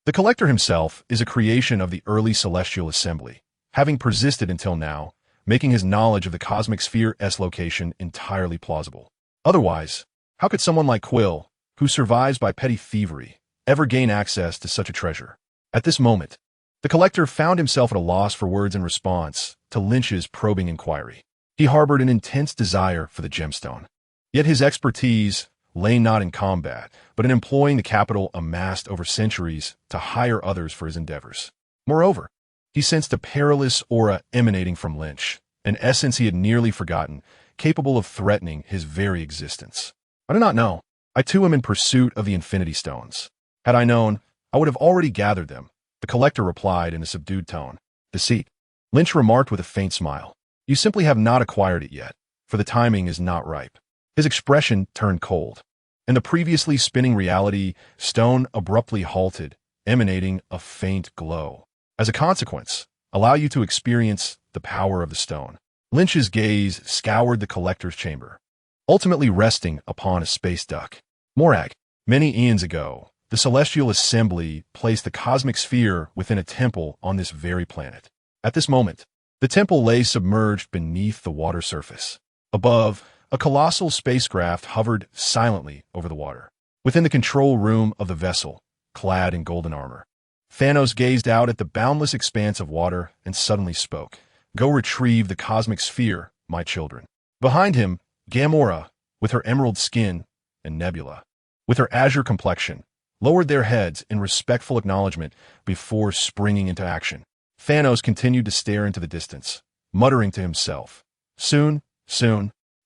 The Collector himself is a creation of the early Celestial Assembly, having persisted until now, making his knowledge of the Cosmic Sphere's location entirely plausible. Otherwise, how could someone like Quill, who survives by petty thievery, ever gain access to such a treasure? At this moment, the Collector found himself at a loss for words in response to Lynch's probing inquiry. He harbored an intense desire for the gemstone. Yet his expertise lay not in combat, but in employing the capital amassed over centuries to hire others for his endeavors. Moreover, he sensed a perilous aura emanating from Lynch, an essence he had nearly forgotten, capable of threatening his very existence. "I do not know. I too am in pursuit of the Infinity Stones. Had I known, I would have already gathered them," the Collector replied in a subdued tone. "Deceit," Lynch remarked with a faint smile. "You simply have not acquired it yet, for the timing is not ripe." His expression turned cold, and the previously spinning reality stone abruptly halted, emanating a faint glow. As a consequence, allow you to experience the power of the stone. Lynch's gaze scoured the Collector's chamber, ultimately resting upon a space duck. Morag. Many eons ago, the Celestial Assembly placed the cosmic sphere within a temple on this very planet. At this moment, the temple lay submerged beneath the water surface. Above, a colossal spacecraft hovered silently over the water. Within the control room of the vessel, clad in golden armor, Thanos gazed out at the boundless expanse of water and suddenly spoke. "Go retrieve the cosmic sphere, my children." Behind him, Gamora, with her emerald skin, and Nebula, with her azure complexion, lowered their heads in respectful acknowledgement before springing into action. Thanos continued to stare into the distance, muttering to himself, Soon,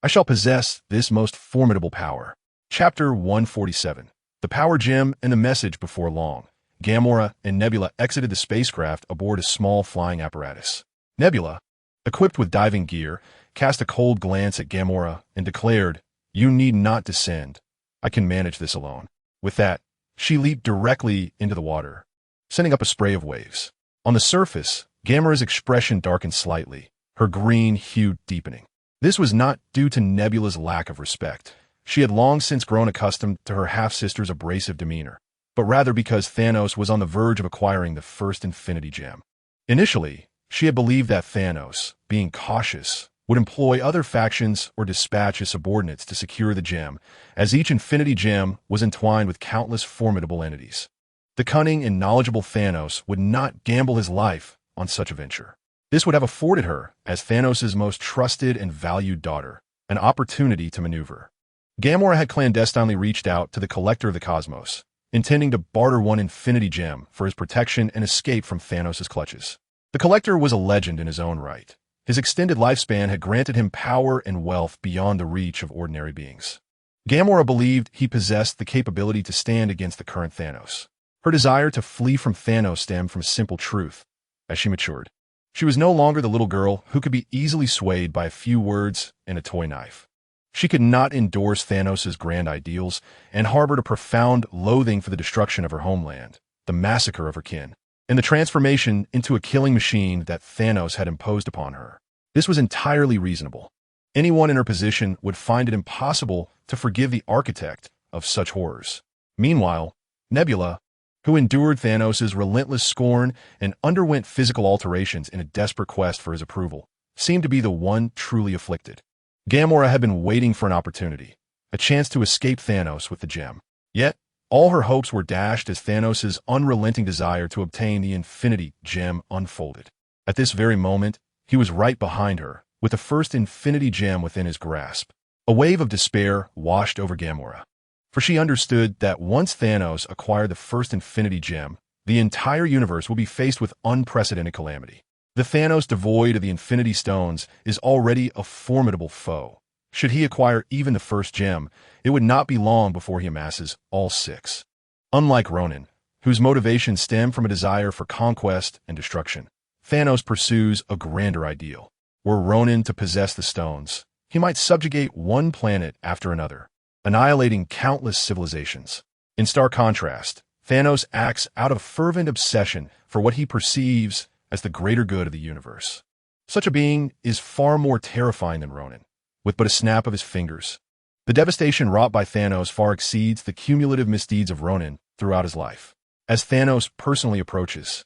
I shall possess this most formidable power." Chapter 147. The Power Gem and the Message. Before long, Gamora and Nebula exited the spacecraft aboard a small flying apparatus. Nebula, equipped with diving gear, cast a cold glance at Gamora and declared, "You need not descend. I can manage this alone." With that, she leaped directly into the water, sending up a spray of waves. On the surface, Gamora's expression darkened slightly, her green hue deepening. This was not due to Nebula's lack of respect. She had long since grown accustomed to her half-sister's abrasive demeanor, but rather because Thanos was on the verge of acquiring the first Infinity Gem. Initially, she had believed that Thanos, being cautious, would employ other factions or dispatch his subordinates to secure the gem, as each Infinity Gem was entwined with countless formidable entities. The cunning and knowledgeable Thanos would not gamble his life on such a venture. This would have afforded her, as Thanos' most trusted and valued daughter, an opportunity to maneuver. Gamora had clandestinely reached out to the Collector of the Cosmos, intending to barter one Infinity Gem for his protection and escape from Thanos' clutches. The Collector was a legend in his own right. His extended lifespan had granted him power and wealth beyond the reach of ordinary beings. Gamora believed he possessed the capability to stand against the current Thanos. Her desire to flee from Thanos stemmed from a simple truth. as she matured. She was no longer the little girl who could be easily swayed by a few words and a toy knife. She could not endorse Thanos' grand ideals and harbored a profound loathing for the destruction of her homeland, the massacre of her kin, and the transformation into a killing machine that Thanos had imposed upon her. This was entirely reasonable. Anyone in her position would find it impossible to forgive the architect of such horrors. Meanwhile, Nebula, who endured Thanos' relentless scorn and underwent physical alterations in a desperate quest for his approval, seemed to be the one truly afflicted. Gamora had been waiting for an opportunity, a chance to escape Thanos with the gem. Yet, all her hopes were dashed as Thanos' unrelenting desire to obtain the Infinity Gem unfolded. At this very moment, he was right behind her, with the first Infinity Gem within his grasp. A wave of despair washed over Gamora, for she understood that once Thanos acquired the first Infinity Gem, the entire universe will be faced with unprecedented calamity. The Thanos devoid of the Infinity Stones is already a formidable foe. Should he acquire even the first gem, it would not be long before he amasses all 6. Unlike Ronan, whose motivations stem from a desire for conquest and destruction, Thanos pursues a grander ideal. Were Ronan to possess the stones, he might subjugate one planet after another, annihilating countless civilizations. In stark contrast, Thanos acts out of fervent obsession for what he perceives as the greater good of the universe. Such a being is far more terrifying than Ronan, with but a snap of his fingers. The devastation wrought by Thanos far exceeds the cumulative misdeeds of Ronan throughout his life. As Thanos personally approaches,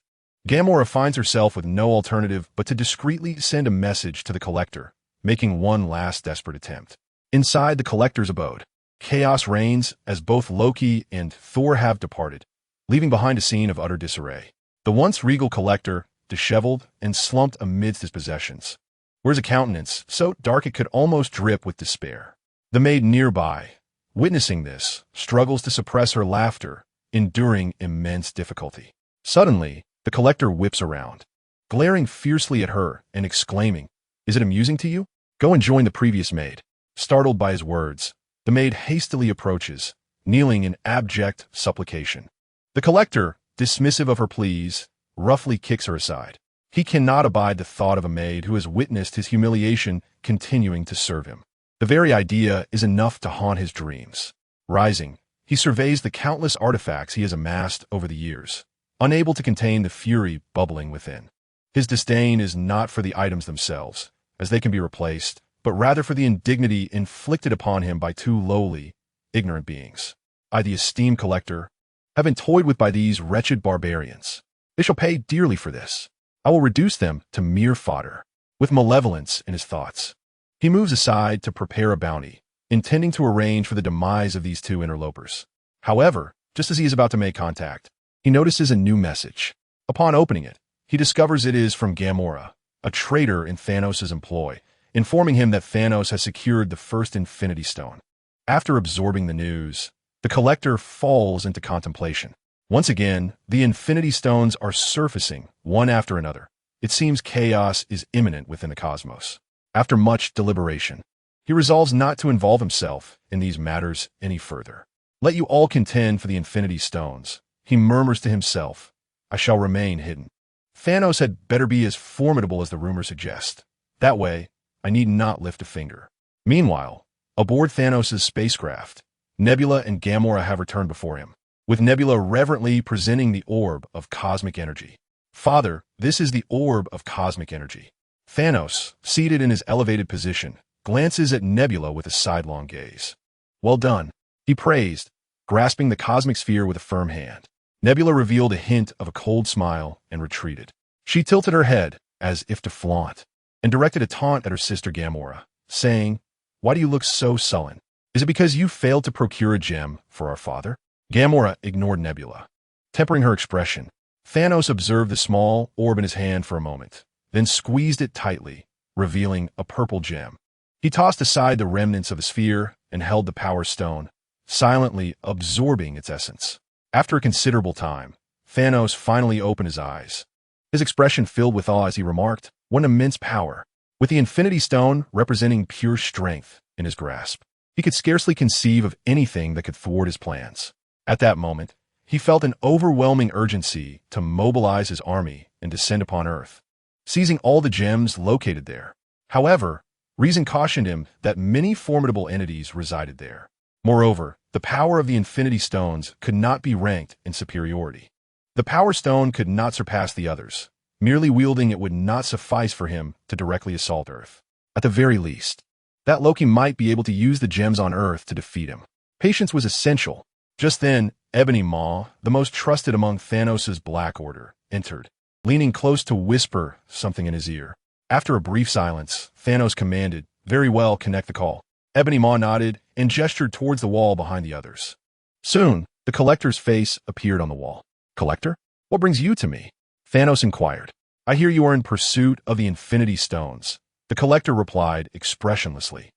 Gamora finds herself with no alternative but to discreetly send a message to the Collector, making one last desperate attempt. Inside the Collector's abode, chaos reigns as both Loki and Thor have departed, leaving behind a scene of utter disarray. The once regal Collector, disheveled and slumped amidst his possessions, wears a countenance so dark it could almost drip with despair. The maid nearby, witnessing this, struggles to suppress her laughter, enduring immense difficulty. Suddenly, the Collector whips around, glaring fiercely at her and exclaiming, "Is it amusing to you? Go and join the previous maid." Startled by his words, the maid hastily approaches, kneeling in abject supplication. The Collector, dismissive of her pleas, roughly kicks her aside. He cannot abide the thought of a maid who has witnessed his humiliation continuing to serve him. The very idea is enough to haunt his dreams. Rising, he surveys the countless artifacts he has amassed over the years, unable to contain the fury bubbling within. His disdain is not for the items themselves, as they can be replaced, but rather for the indignity inflicted upon him by two lowly, ignorant beings. I, the esteemed Collector, have been toyed with by these wretched barbarians. They shall pay dearly for this. I will reduce them to mere fodder. With malevolence in his thoughts, he moves aside to prepare a bounty, intending to arrange for the demise of these two interlopers. However, just as he is about to make contact, he notices a new message. Upon opening it, he discovers it is from Gamora, a traitor in Thanos' employ, informing him that Thanos has secured the first Infinity Stone. After absorbing the news, the Collector falls into contemplation. Once again, the Infinity Stones are surfacing, one after another. It seems chaos is imminent within the cosmos. After much deliberation, he resolves not to involve himself in these matters any further. "Let you all contend for the Infinity Stones," he murmurs to himself. "I shall remain hidden." Thanos had better be as formidable as the rumors suggest. That way, I need not lift a finger. Meanwhile, aboard Thanos' spacecraft, Nebula and Gamora have returned before him, with Nebula reverently presenting the orb of cosmic energy. "Father, this is the orb of cosmic energy." Thanos, seated in his elevated position, glances at Nebula with a sidelong gaze. "Well done," he praised, grasping the cosmic sphere with a firm hand. Nebula revealed a hint of a cold smile and retreated. She tilted her head, as if to flaunt, and directed a taunt at her sister Gamora, saying, "Why do you look so sullen? Is it because you failed to procure a gem for our father?" Gamora ignored Nebula, tempering her expression. Thanos observed the small orb in his hand for a moment, then squeezed it tightly, revealing a purple gem. He tossed aside the remnants of the sphere and held the Power Stone, silently absorbing its essence. After a considerable time, Thanos finally opened his eyes. His expression filled with awe as he remarked, "What an immense power!" With the Infinity Stone representing pure strength in his grasp, he could scarcely conceive of anything that could thwart his plans. At that moment, he felt an overwhelming urgency to mobilize his army and descend upon Earth, seizing all the gems located there. However, reason cautioned him that many formidable entities resided there. Moreover, the power of the Infinity Stones could not be ranked in superiority. The Power Stone could not surpass the others. Merely wielding it would not suffice for him to directly assault Earth. At the very least, that Loki might be able to use the gems on Earth to defeat him. Patience was essential. Just then, Ebony Maw, the most trusted among Thanos' Black Order, entered, leaning close to whisper something in his ear. After a brief silence, Thanos commanded, "Very well, connect the call." Ebony Maw nodded and gestured towards the wall behind the others. Soon, the Collector's face appeared on the wall. "Collector? What brings you to me?" Thanos inquired. "I hear you are in pursuit of the Infinity Stones." The Collector replied expressionlessly.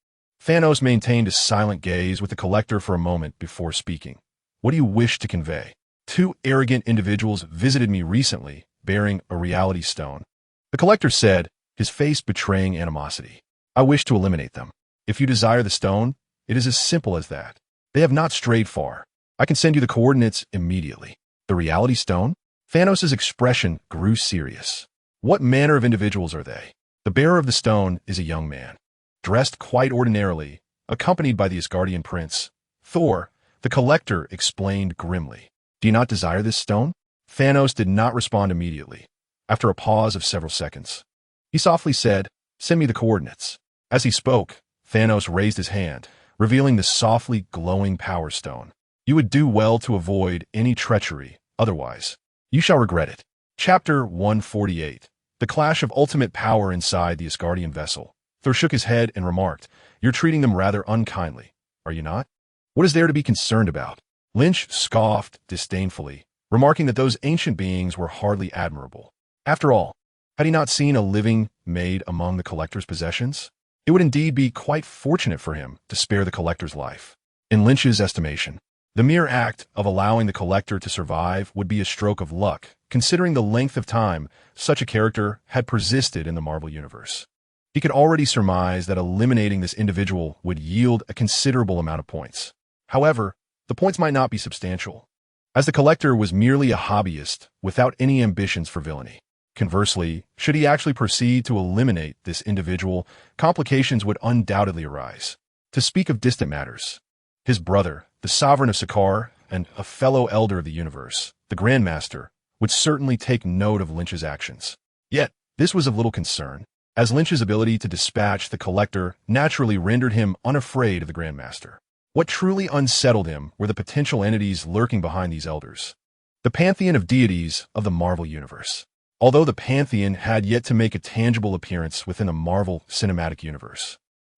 Thanos maintained a silent gaze with the Collector for a moment before speaking. "What do you wish to convey?" "Two arrogant individuals visited me recently, bearing a reality stone," the Collector said, his face betraying animosity. "I wish to eliminate them. If you desire the stone, it is as simple as that. They have not strayed far. I can send you the coordinates immediately." "The reality stone?" Thanos' expression grew serious. "What manner of individuals are they?" "The bearer of the stone is a young man, dressed quite ordinarily, accompanied by the Asgardian prince, Thor," the Collector explained grimly. "Do you not desire this stone?" Thanos did not respond immediately. After a pause of several seconds, he softly said, "Send me the coordinates." As he spoke, Thanos raised his hand, revealing the softly glowing Power Stone. "You would do well to avoid any treachery, otherwise you shall regret it." Chapter 148. The Clash of Ultimate Power inside the Asgardian vessel. Thor shook his head and remarked, "You're treating them rather unkindly, are you not? What is there to be concerned about?" Lynch scoffed disdainfully, remarking that those ancient beings were hardly admirable. After all, had he not seen a living maid among the Collector's possessions? It would indeed be quite fortunate for him to spare the Collector's life. In Lynch's estimation, the mere act of allowing the Collector to survive would be a stroke of luck, considering the length of time such a character had persisted in the Marvel Universe. He could already surmise that eliminating this individual would yield a considerable amount of points. However, the points might not be substantial, as the Collector was merely a hobbyist without any ambitions for villainy. Conversely, should he actually proceed to eliminate this individual, complications would undoubtedly arise. To speak of distant matters, his brother, the Sovereign of Sakaar, and a fellow Elder of the Universe, the Grandmaster, would certainly take note of Lynch's actions. Yet, this was of little concern, as Lynch's ability to dispatch the Collector naturally rendered him unafraid of the Grandmaster. What truly unsettled him were the potential entities lurking behind these elders. The pantheon of deities of the Marvel Universe. Although the pantheon had yet to make a tangible appearance within the Marvel Cinematic Universe,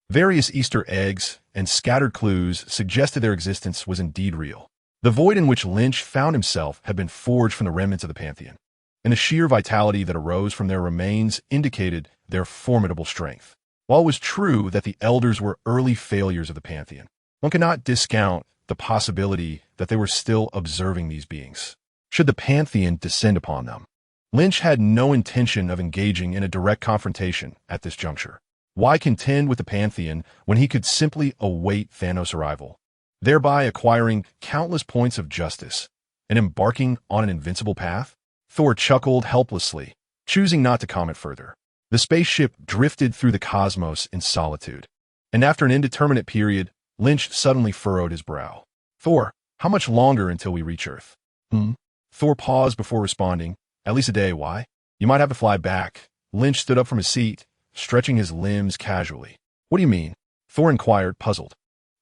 various Easter eggs and scattered clues suggested their existence was indeed real. The void in which Lynch found himself had been forged from the remnants of the pantheon, and the sheer vitality that arose from their remains indicated their formidable strength. While it was true that the elders were early failures of the pantheon, one cannot discount the possibility that they were still observing these beings. Should the pantheon descend upon them, Lynch had no intention of engaging in a direct confrontation at this juncture. Why contend with the pantheon when he could simply await Thanos' arrival, thereby acquiring countless points of justice and embarking on an invincible path? Thor chuckled helplessly, choosing not to comment further. The spaceship drifted through the cosmos in solitude, and after an indeterminate period, Lynch suddenly furrowed his brow. "Thor, how much longer until we reach Earth?" Thor paused before responding. "At least a day. Why?" "You might have to fly back." Lynch stood up from his seat, stretching his limbs casually. "What do you mean?" Thor inquired, puzzled.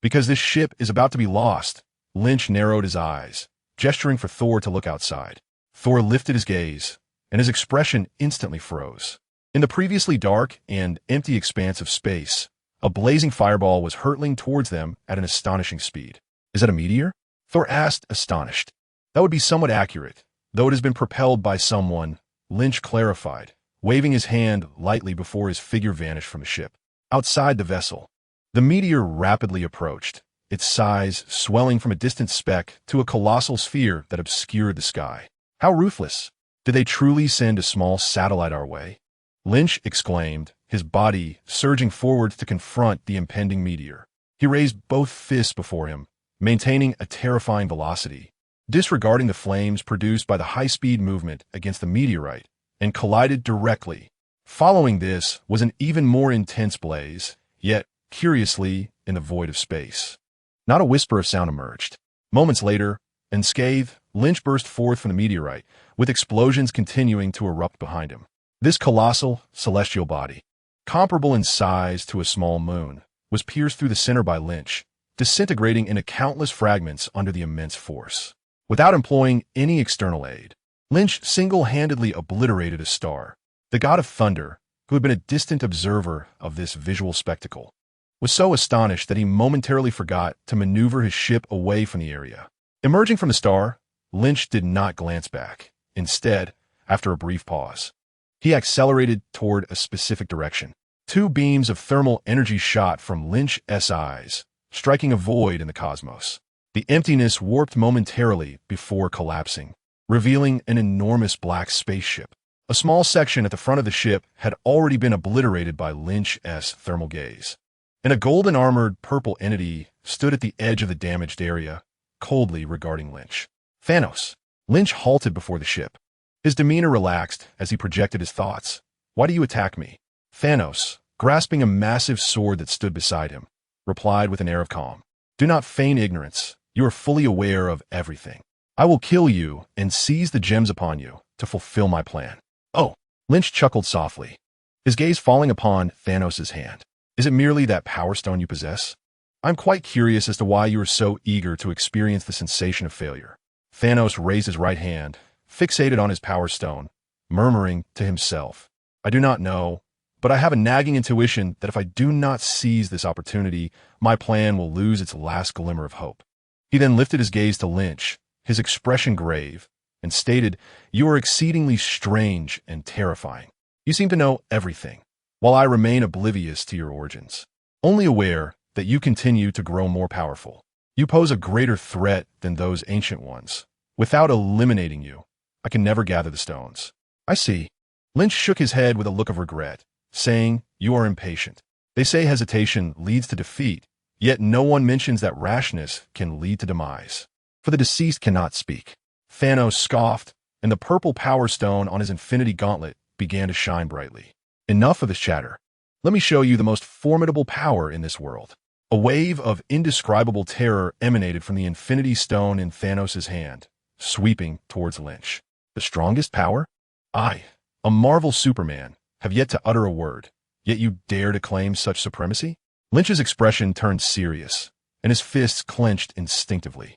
"Because this ship is about to be lost." Lynch narrowed his eyes, gesturing for Thor to look outside. Thor lifted his gaze, and his expression instantly froze. In the previously dark and empty expanse of space, a blazing fireball was hurtling towards them at an astonishing speed. "Is that a meteor?" Thor asked, astonished. "That would be somewhat accurate, though it has been propelled by someone," Lynch clarified, waving his hand lightly before his figure vanished from the ship. Outside the vessel, the meteor rapidly approached, its size swelling from a distant speck to a colossal sphere that obscured the sky. "How ruthless! Did they truly send a small satellite our way?" Lynch exclaimed, his body surging forwards to confront the impending meteor. He raised both fists before him, maintaining a terrifying velocity. disregarding the flames produced by the high-speed movement against the meteorite, and collided directly. Following this was an even more intense blaze, yet, curiously, in the void of space. Not a whisper of sound emerged. Moments later, unscathed, Lynch burst forth from the meteorite, with explosions continuing to erupt behind him. This colossal, celestial body, comparable in size to a small moon, was pierced through the center by Lynch, disintegrating into countless fragments under the immense force. Without employing any external aid, Lynch single-handedly obliterated a star. The god of thunder, who had been a distant observer of this visual spectacle, was so astonished that he momentarily forgot to maneuver his ship away from the area. Emerging from the star, Lynch did not glance back. Instead, after a brief pause, he accelerated toward a specific direction. Two beams of thermal energy shot from Lynch's eyes, striking a void in the cosmos. The emptiness warped momentarily before collapsing, revealing an enormous black spaceship. A small section at the front of the ship had already been obliterated by Lynch's thermal gaze, and a golden-armored purple entity stood at the edge of the damaged area, coldly regarding Lynch. Thanos. Lynch halted before the ship. His demeanor relaxed as he projected his thoughts. Why do you attack me? Thanos, grasping a massive sword that stood beside him, replied with an air of calm. Do not feign ignorance. You are fully aware of everything. I will kill you and seize the gems upon you to fulfill my plan. Oh, Lynch chuckled softly, his gaze falling upon Thanos' hand. Is it merely that power stone you possess? I'm quite curious as to why you are so eager to experience the sensation of failure. Thanos raised his right hand, fixated on his power stone, murmuring to himself, I do not know, but I have a nagging intuition that if I do not seize this opportunity, my plan will lose its last glimmer of hope. He then lifted his gaze to Lynch, his expression grave, and stated, You are exceedingly strange and terrifying. You seem to know everything, while I remain oblivious to your origins, only aware that you continue to grow more powerful. You pose a greater threat than those ancient ones. Without eliminating you, I can never gather the stones. I see. Lynch shook his head with a look of regret, saying, You are impatient. They say hesitation leads to defeat, yet no one mentions that rashness can lead to demise. For the deceased cannot speak. Thanos scoffed, and the purple power stone on his infinity gauntlet began to shine brightly. Enough of this chatter. Let me show you the most formidable power in this world. A wave of indescribable terror emanated from the infinity stone in Thanos' hand, sweeping towards Lynch. The strongest power? I, a Marvel Superman, have yet to utter a word, yet you dare to claim such supremacy? Lynch's expression turned serious, and his fists clenched instinctively.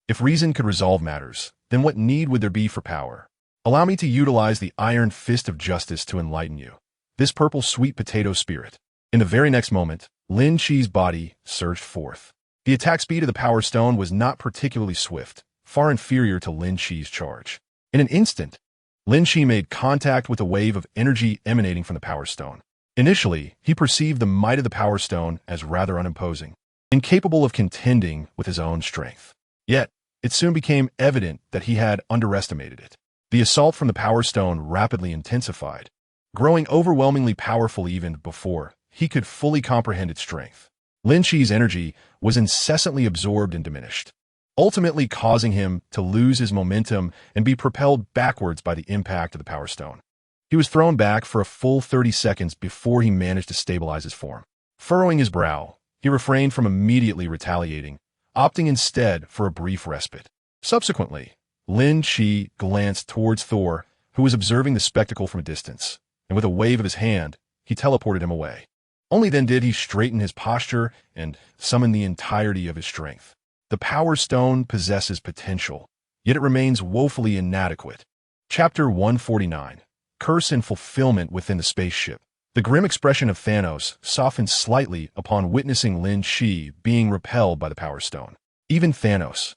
If reason could resolve matters, then what need would there be for power? Allow me to utilize the iron fist of justice to enlighten you. This purple sweet potato spirit. In the very next moment, Lin Qi's body surged forth. The attack speed of the Power Stone was not particularly swift, far inferior to Lin Qi's charge. In an instant, Lin Qi made contact with a wave of energy emanating from the Power Stone. Initially, he perceived the might of the Power Stone as rather unimposing, incapable of contending with his own strength. Yet, it soon became evident that he had underestimated it. The assault from the Power Stone rapidly intensified, growing overwhelmingly powerful even before he could fully comprehend its strength. Lin Qi's energy was incessantly absorbed and diminished, ultimately causing him to lose his momentum and be propelled backwards by the impact of the Power Stone. He was thrown back for a full 30 seconds before he managed to stabilize his form. Furrowing his brow, he refrained from immediately retaliating, opting instead for a brief respite. Subsequently, Lin Qi glanced towards Thor, who was observing the spectacle from a distance, and with a wave of his hand, he teleported him away. Only then did he straighten his posture and summon the entirety of his strength. The Power Stone possesses potential, yet it remains woefully inadequate. Chapter 149. Curse and Fulfillment Within the Spaceship. The grim expression of Thanos softened slightly upon witnessing Lin Qi being repelled by the Power Stone. Even Thanos,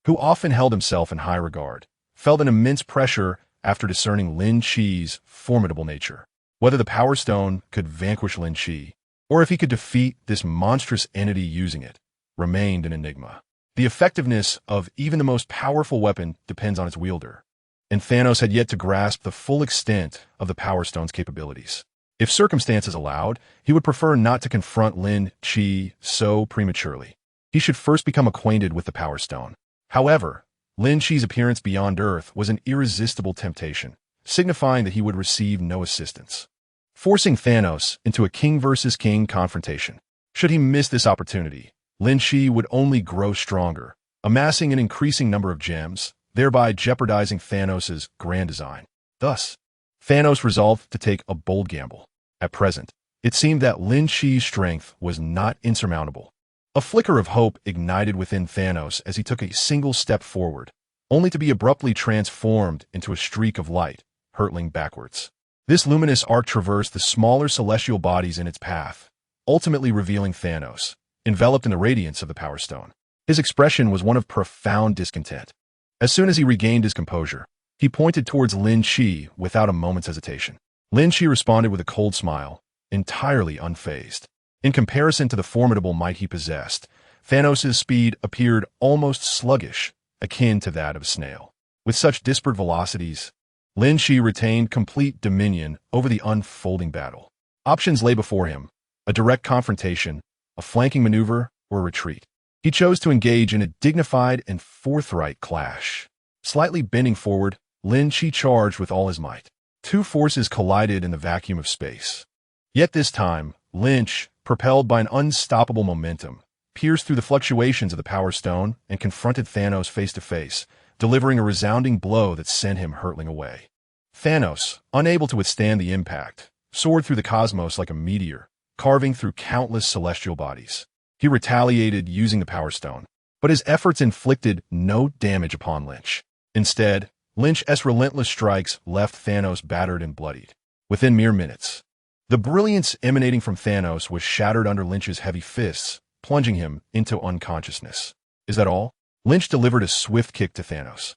who often held himself in high regard, felt an immense pressure after discerning Lin Qi's formidable nature. Whether the Power Stone could vanquish Lin Qi, or if he could defeat this monstrous entity using it, remained an enigma. The effectiveness of even the most powerful weapon depends on its wielder, and Thanos had yet to grasp the full extent of the Power Stone's capabilities. If circumstances allowed, he would prefer not to confront Lin Qi so prematurely. He should first become acquainted with the Power Stone. However, Lin Qi's appearance beyond Earth was an irresistible temptation, signifying that he would receive no assistance, forcing Thanos into a king versus king confrontation. Should he miss this opportunity, Lin Qi would only grow stronger, amassing an increasing number of gems, thereby jeopardizing Thanos' grand design. Thus, Thanos resolved to take a bold gamble. At present, it seemed that Lin Qi's strength was not insurmountable. A flicker of hope ignited within Thanos as he took a single step forward, only to be abruptly transformed into a streak of light, hurtling backwards. This luminous arc traversed the smaller celestial bodies in its path, ultimately revealing Thanos, enveloped in the radiance of the Power Stone. His expression was one of profound discontent. As soon as he regained his composure, he pointed towards Lin Qi without a moment's hesitation. Lin Qi responded with a cold smile, entirely unfazed. In comparison to the formidable might he possessed, Thanos' speed appeared almost sluggish, akin to that of a snail. With such disparate velocities, Lin Qi retained complete dominion over the unfolding battle. Options lay before him: a direct confrontation, a flanking maneuver, or retreat. He chose to engage in a dignified and forthright clash. Slightly bending forward, Lin Qi charged with all his might. Two forces collided in the vacuum of space. Yet this time, Lynch, propelled by an unstoppable momentum, pierced through the fluctuations of the Power Stone and confronted Thanos face to face, delivering a resounding blow that sent him hurtling away. Thanos, unable to withstand the impact, soared through the cosmos like a meteor, carving through countless celestial bodies. He retaliated using the Power Stone, but his efforts inflicted no damage upon Lynch. Instead, Lynch's relentless strikes left Thanos battered and bloodied. Within mere minutes, the brilliance emanating from Thanos was shattered under Lynch's heavy fists, plunging him into unconsciousness. Is that all? Lynch delivered a swift kick to Thanos,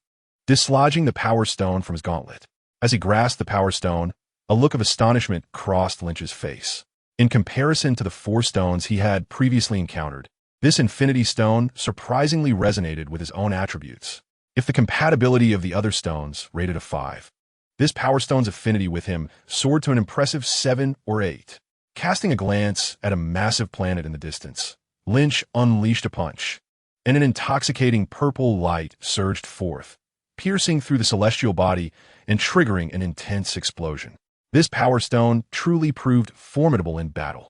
dislodging the Power Stone from his gauntlet. As he grasped the Power Stone, a look of astonishment crossed Lynch's face. In comparison to the 4 stones he had previously encountered, this Infinity Stone surprisingly resonated with his own attributes. If the compatibility of the other stones rated a 5, this Power Stone's affinity with him soared to an impressive 7 or 8. Casting a glance at a massive planet in the distance, Lynch unleashed a punch, and an intoxicating purple light surged forth, piercing through the celestial body and triggering an intense explosion. This Power Stone truly proved formidable in battle.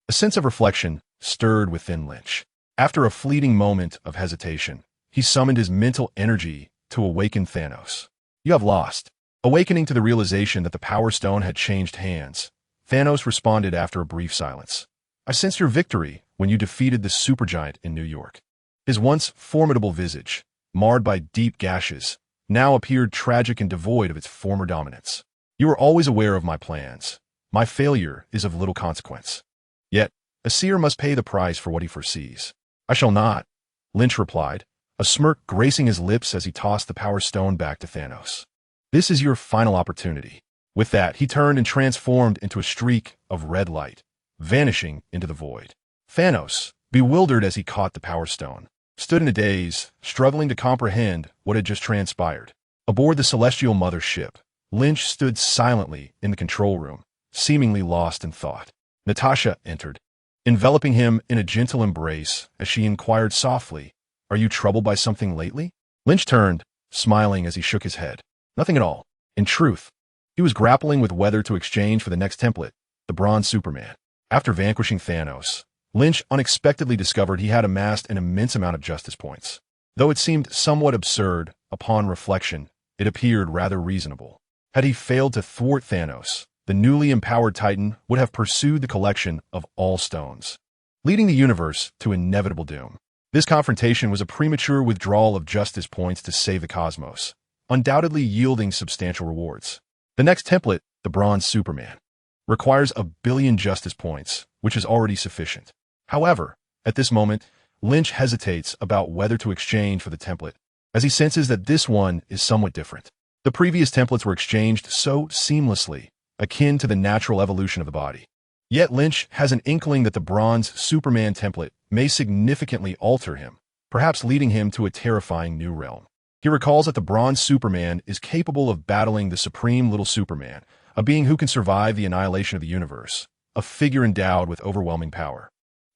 A sense of reflection stirred within Lynch. After a fleeting moment of hesitation, he summoned his mental energy to awaken Thanos. You have lost. Awakening to the realization that the Power Stone had changed hands, Thanos responded after a brief silence. I sensed your victory when you defeated the supergiant in New York. His once formidable visage, marred by deep gashes, now appeared tragic and devoid of its former dominance. You are always aware of my plans. My failure is of little consequence. Yet, a seer must pay the price for what he foresees. I shall not, Lynch replied, a smirk gracing his lips as he tossed the Power Stone back to Thanos. This is your final opportunity. With that, he turned and transformed into a streak of red light, vanishing into the void. Thanos, bewildered as he caught the Power Stone, stood in a daze, struggling to comprehend what had just transpired. Aboard the celestial mother ship, Lynch stood silently in the control room, seemingly lost in thought. Natasha entered, enveloping him in a gentle embrace as she inquired softly, "Are you troubled by something lately?" Lynch turned, smiling as he shook his head. Nothing at all. In truth, he was grappling with whether to exchange for the next template, the Bronze Superman. After vanquishing Thanos, Lynch unexpectedly discovered he had amassed an immense amount of justice points. Though it seemed somewhat absurd, upon reflection, it appeared rather reasonable. Had he failed to thwart Thanos, the newly empowered Titan would have pursued the collection of all stones, leading the universe to inevitable doom. This confrontation was a premature withdrawal of justice points to save the cosmos, undoubtedly yielding substantial rewards. The next template, the Bronze Superman, requires 1 billion justice points, which is already sufficient. However, at this moment, Lynch hesitates about whether to exchange for the template, as he senses that this one is somewhat different. The previous templates were exchanged so seamlessly, akin to the natural evolution of the body. Yet Lynch has an inkling that the Bronze Superman template may significantly alter him, perhaps leading him to a terrifying new realm. He recalls that the Bronze Superman is capable of battling the Supreme Little Superman, a being who can survive the annihilation of the universe, a figure endowed with overwhelming power.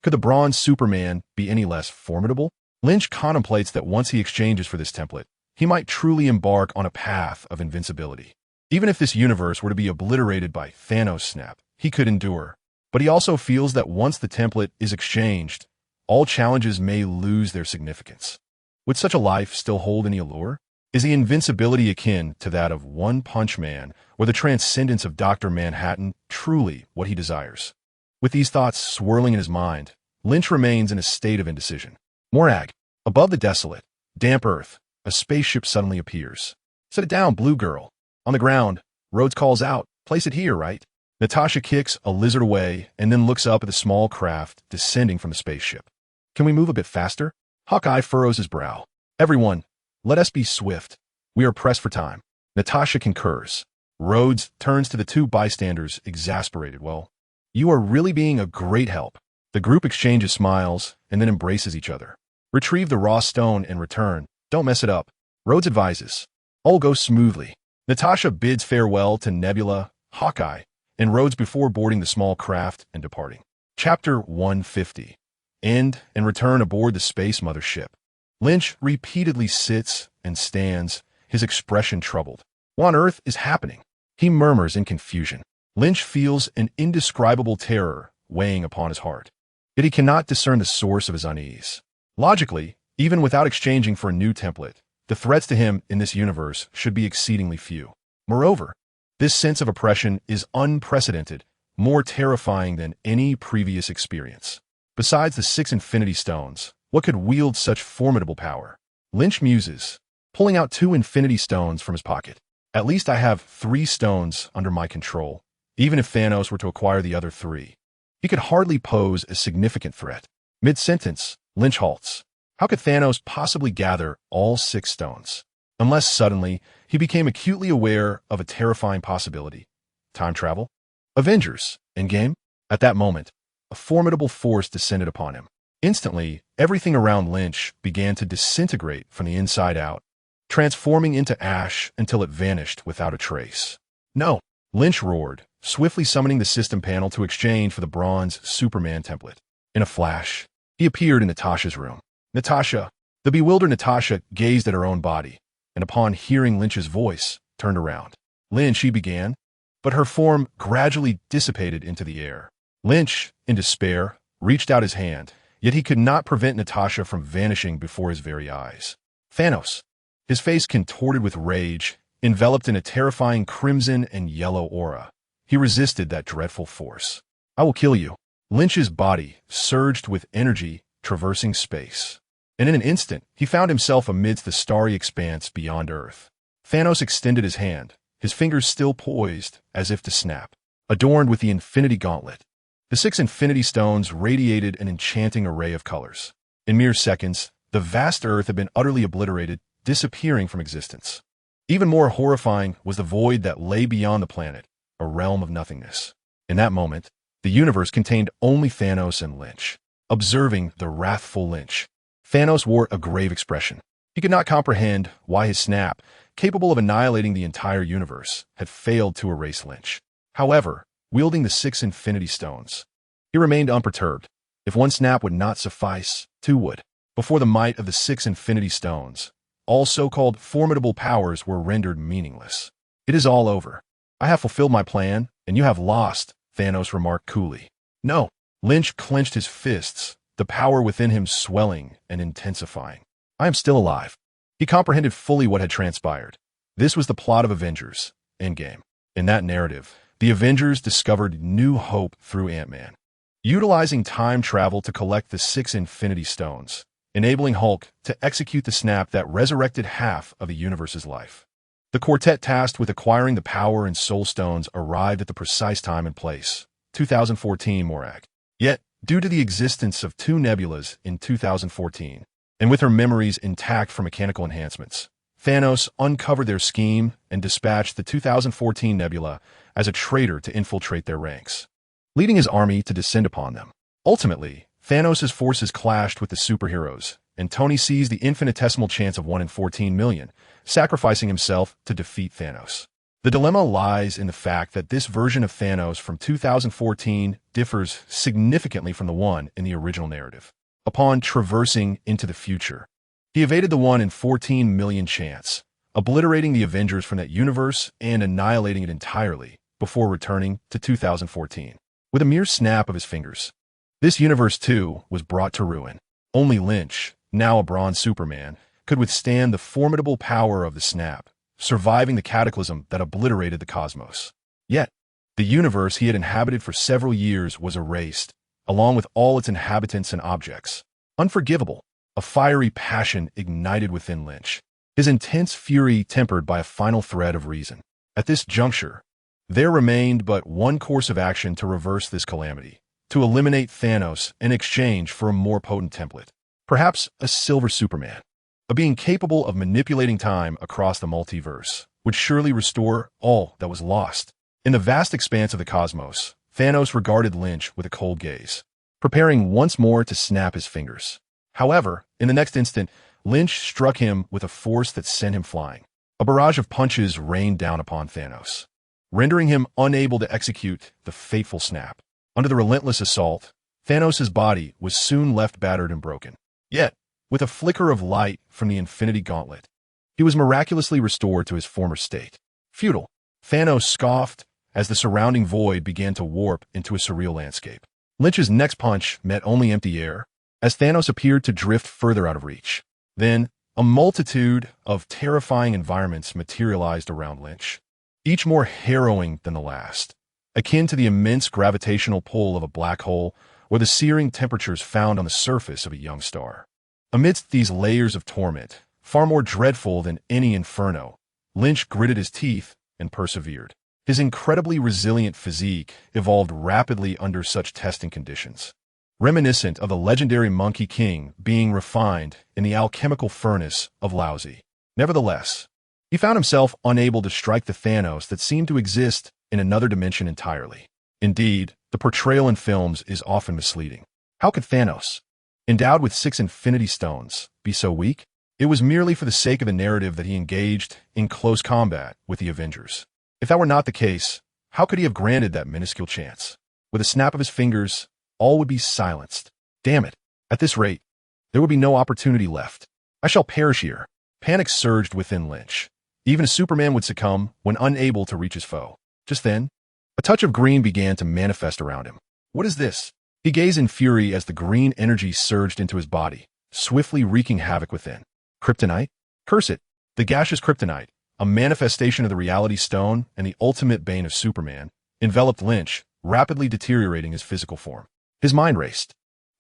Could the Bronze Superman be any less formidable? Lynch contemplates that once he exchanges for this template, he might truly embark on a path of invincibility. Even if this universe were to be obliterated by Thanos' snap, he could endure. But he also feels that once the template is exchanged, all challenges may lose their significance. Would such a life still hold any allure? Is the invincibility akin to that of One Punch Man, or the transcendence of Dr. Manhattan truly what he desires? With these thoughts swirling in his mind, Lynch remains in a state of indecision. Morag. Above the desolate, damp earth, a spaceship suddenly appears. Set it down, blue girl. On the ground, Rhodes calls out, place it here, right? Natasha kicks a lizard away and then looks up at the small craft descending from the spaceship. Can we move a bit faster? Hawkeye furrows his brow. Everyone, let us be swift. We are pressed for time. Natasha concurs. Rhodes turns to the two bystanders, exasperated. Well, you are really being a great help. The group exchanges smiles and then embraces each other. Retrieve the raw stone and return. Don't mess it up. Rhodes advises. All goes smoothly. Natasha bids farewell to Nebula, Hawkeye, and Rhodes before boarding the small craft and departing. Chapter 150. End and return aboard the space mothership. Lynch repeatedly sits and stands, his expression troubled. What on earth is happening? He murmurs in confusion. Lynch feels an indescribable terror weighing upon his heart. Yet he cannot discern the source of his unease. Logically, even without exchanging for a new template, the threats to him in this universe should be exceedingly few. Moreover, this sense of oppression is unprecedented, more terrifying than any previous experience. Besides the 6 Infinity Stones, what could wield such formidable power? Lynch muses, pulling out 2 Infinity Stones from his pocket. At least I have 3 stones under my control, even if Thanos were to acquire the other 3. He could hardly pose a significant threat. Mid-sentence, Lynch halts. How could Thanos possibly gather all 6 stones? Unless suddenly, he became acutely aware of a terrifying possibility. Time travel? Avengers, Endgame? At that moment, a formidable force descended upon him. Instantly, everything around Lynch began to disintegrate from the inside out, transforming into ash until it vanished without a trace. No, Lynch roared, swiftly summoning the system panel to exchange for the bronze Superman template. In a flash, he appeared in Natasha's room. Natasha, the bewildered Natasha, gazed at her own body, and upon hearing Lynch's voice, turned around. Lin, she began, but her form gradually dissipated into the air. Lynch, in despair, reached out his hand, yet he could not prevent Natasha from vanishing before his very eyes. Thanos, his face contorted with rage, enveloped in a terrifying crimson and yellow aura. He resisted that dreadful force. I will kill you. Lynch's body surged with energy, traversing space. And in an instant, he found himself amidst the starry expanse beyond Earth. Thanos extended his hand, his fingers still poised, as if to snap, adorned with the Infinity Gauntlet. The 6 Infinity Stones radiated an enchanting array of colors. In mere seconds, the vast Earth had been utterly obliterated, disappearing from existence. Even more horrifying was the void that lay beyond the planet, a realm of nothingness. In that moment, the universe contained only Thanos and Lynch. Observing the wrathful Lynch, Thanos wore a grave expression. He could not comprehend why his snap, capable of annihilating the entire universe, had failed to erase Lynch. However, wielding the 6 Infinity Stones, he remained unperturbed. If one snap would not suffice, 2 would. Before the might of the 6 Infinity Stones, all so-called formidable powers were rendered meaningless. It is all over. I have fulfilled my plan, and you have lost, Thanos remarked coolly. No. Lynch clenched his fists, the power within him swelling and intensifying. I am still alive. He comprehended fully what had transpired. This was the plot of Avengers, Endgame. In that narrative, the Avengers discovered new hope through Ant-Man, utilizing time travel to collect the 6 Infinity Stones, enabling Hulk to execute the snap that resurrected half of the universe's life. The quartet tasked with acquiring the Power and Soul Stones arrived at the precise time and place, 2014 Morag. Yet, due to the existence of 2 nebulas in 2014, and with her memories intact from mechanical enhancements, Thanos uncovered their scheme and dispatched the 2014 nebula as a traitor to infiltrate their ranks, leading his army to descend upon them. Ultimately, Thanos' forces clashed with the superheroes, and Tony seized the infinitesimal chance of 1 in 14 million, sacrificing himself to defeat Thanos. The dilemma lies in the fact that this version of Thanos from 2014 differs significantly from the one in the original narrative. Upon traversing into the future, He evaded the 1 in 14 million chance, obliterating the Avengers from that universe and annihilating it entirely before returning to 2014. With a mere snap of his fingers, this universe too was brought to ruin. Only Lynch, now a bronze Superman, could withstand the formidable power of the snap, surviving the cataclysm that obliterated the cosmos. Yet, the universe he had inhabited for several years was erased, along with all its inhabitants and objects. Unforgivable, a fiery passion ignited within Lynch, his intense fury tempered by a final thread of reason. At this juncture, there remained but one course of action to reverse this calamity: to eliminate Thanos in exchange for a more potent template. Perhaps a Silver Superman, a being capable of manipulating time across the multiverse, would surely restore all that was lost. In the vast expanse of the cosmos, Thanos regarded Lynch with a cold gaze, preparing once more to snap his fingers. However, in the next instant, Lynch struck him with a force that sent him flying. A barrage of punches rained down upon Thanos, rendering him unable to execute the fateful snap. Under the relentless assault, Thanos' body was soon left battered and broken. Yet, with a flicker of light from the Infinity Gauntlet, he was miraculously restored to his former state. Futile, Thanos scoffed as the surrounding void began to warp into a surreal landscape. Lynch's next punch met only empty air, as Thanos appeared to drift further out of reach. Then, a multitude of terrifying environments materialized around Lynch, each more harrowing than the last, akin to the immense gravitational pull of a black hole or the searing temperatures found on the surface of a young star. Amidst these layers of torment, far more dreadful than any inferno, Lynch gritted his teeth and persevered. His incredibly resilient physique evolved rapidly under such testing conditions, reminiscent of the legendary Monkey King being refined in the alchemical furnace of Laozi. Nevertheless, he found himself unable to strike the Thanos that seemed to exist in another dimension entirely. Indeed, the portrayal in films is often misleading. How could Thanos, endowed with 6 Infinity Stones, be so weak? It was merely for the sake of the narrative that he engaged in close combat with the Avengers. If that were not the case, how could he have granted that minuscule chance? With a snap of his fingers, all would be silenced. Damn it. At this rate, there would be no opportunity left. I shall perish here. Panic surged within Lynch. Even a Superman would succumb when unable to reach his foe. Just then, a touch of green began to manifest around him. What is this? He gazed in fury as the green energy surged into his body, swiftly wreaking havoc within. Kryptonite? Curse it. The gaseous kryptonite, a manifestation of the reality stone and the ultimate bane of Superman, enveloped Lynch, rapidly deteriorating his physical form. His mind raced,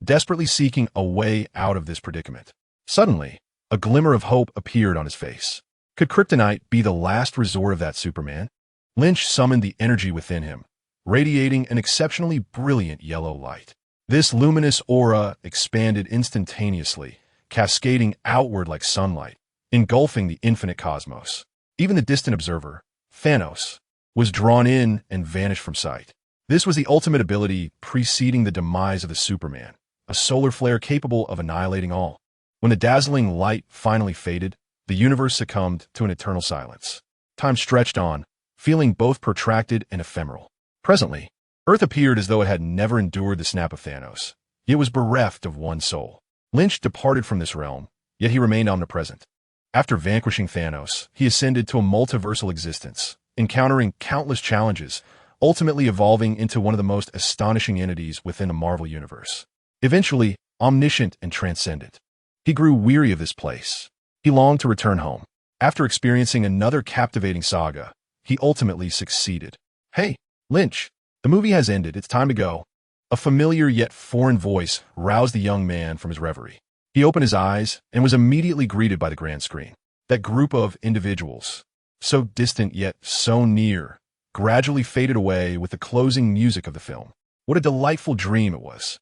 desperately seeking a way out of this predicament. Suddenly, a glimmer of hope appeared on his face. Could kryptonite be the last resort of that Superman? Lynch summoned the energy within him, radiating an exceptionally brilliant yellow light. This luminous aura expanded instantaneously, cascading outward like sunlight, engulfing the infinite cosmos. Even the distant observer, Thanos, was drawn in and vanished from sight. This was the ultimate ability preceding the demise of the Superman, a solar flare capable of annihilating all. When the dazzling light finally faded, the universe succumbed to an eternal silence. Time stretched on, feeling both protracted and ephemeral. Presently, Earth appeared as though it had never endured the snap of Thanos. It was bereft of one soul. Lynch departed from this realm, yet he remained omnipresent. After vanquishing Thanos, he ascended to a multiversal existence, encountering countless challenges, ultimately evolving into one of the most astonishing entities within the Marvel Universe. Eventually, omniscient and transcendent, he grew weary of this place. He longed to return home. After experiencing another captivating saga, he ultimately succeeded. Hey, Lynch, the movie has ended. It's time to go. A familiar yet foreign voice roused the young man from his reverie. He opened his eyes and was immediately greeted by the grand screen. That group of individuals, so distant yet so near, gradually faded away with the closing music of the film. What a delightful dream it was.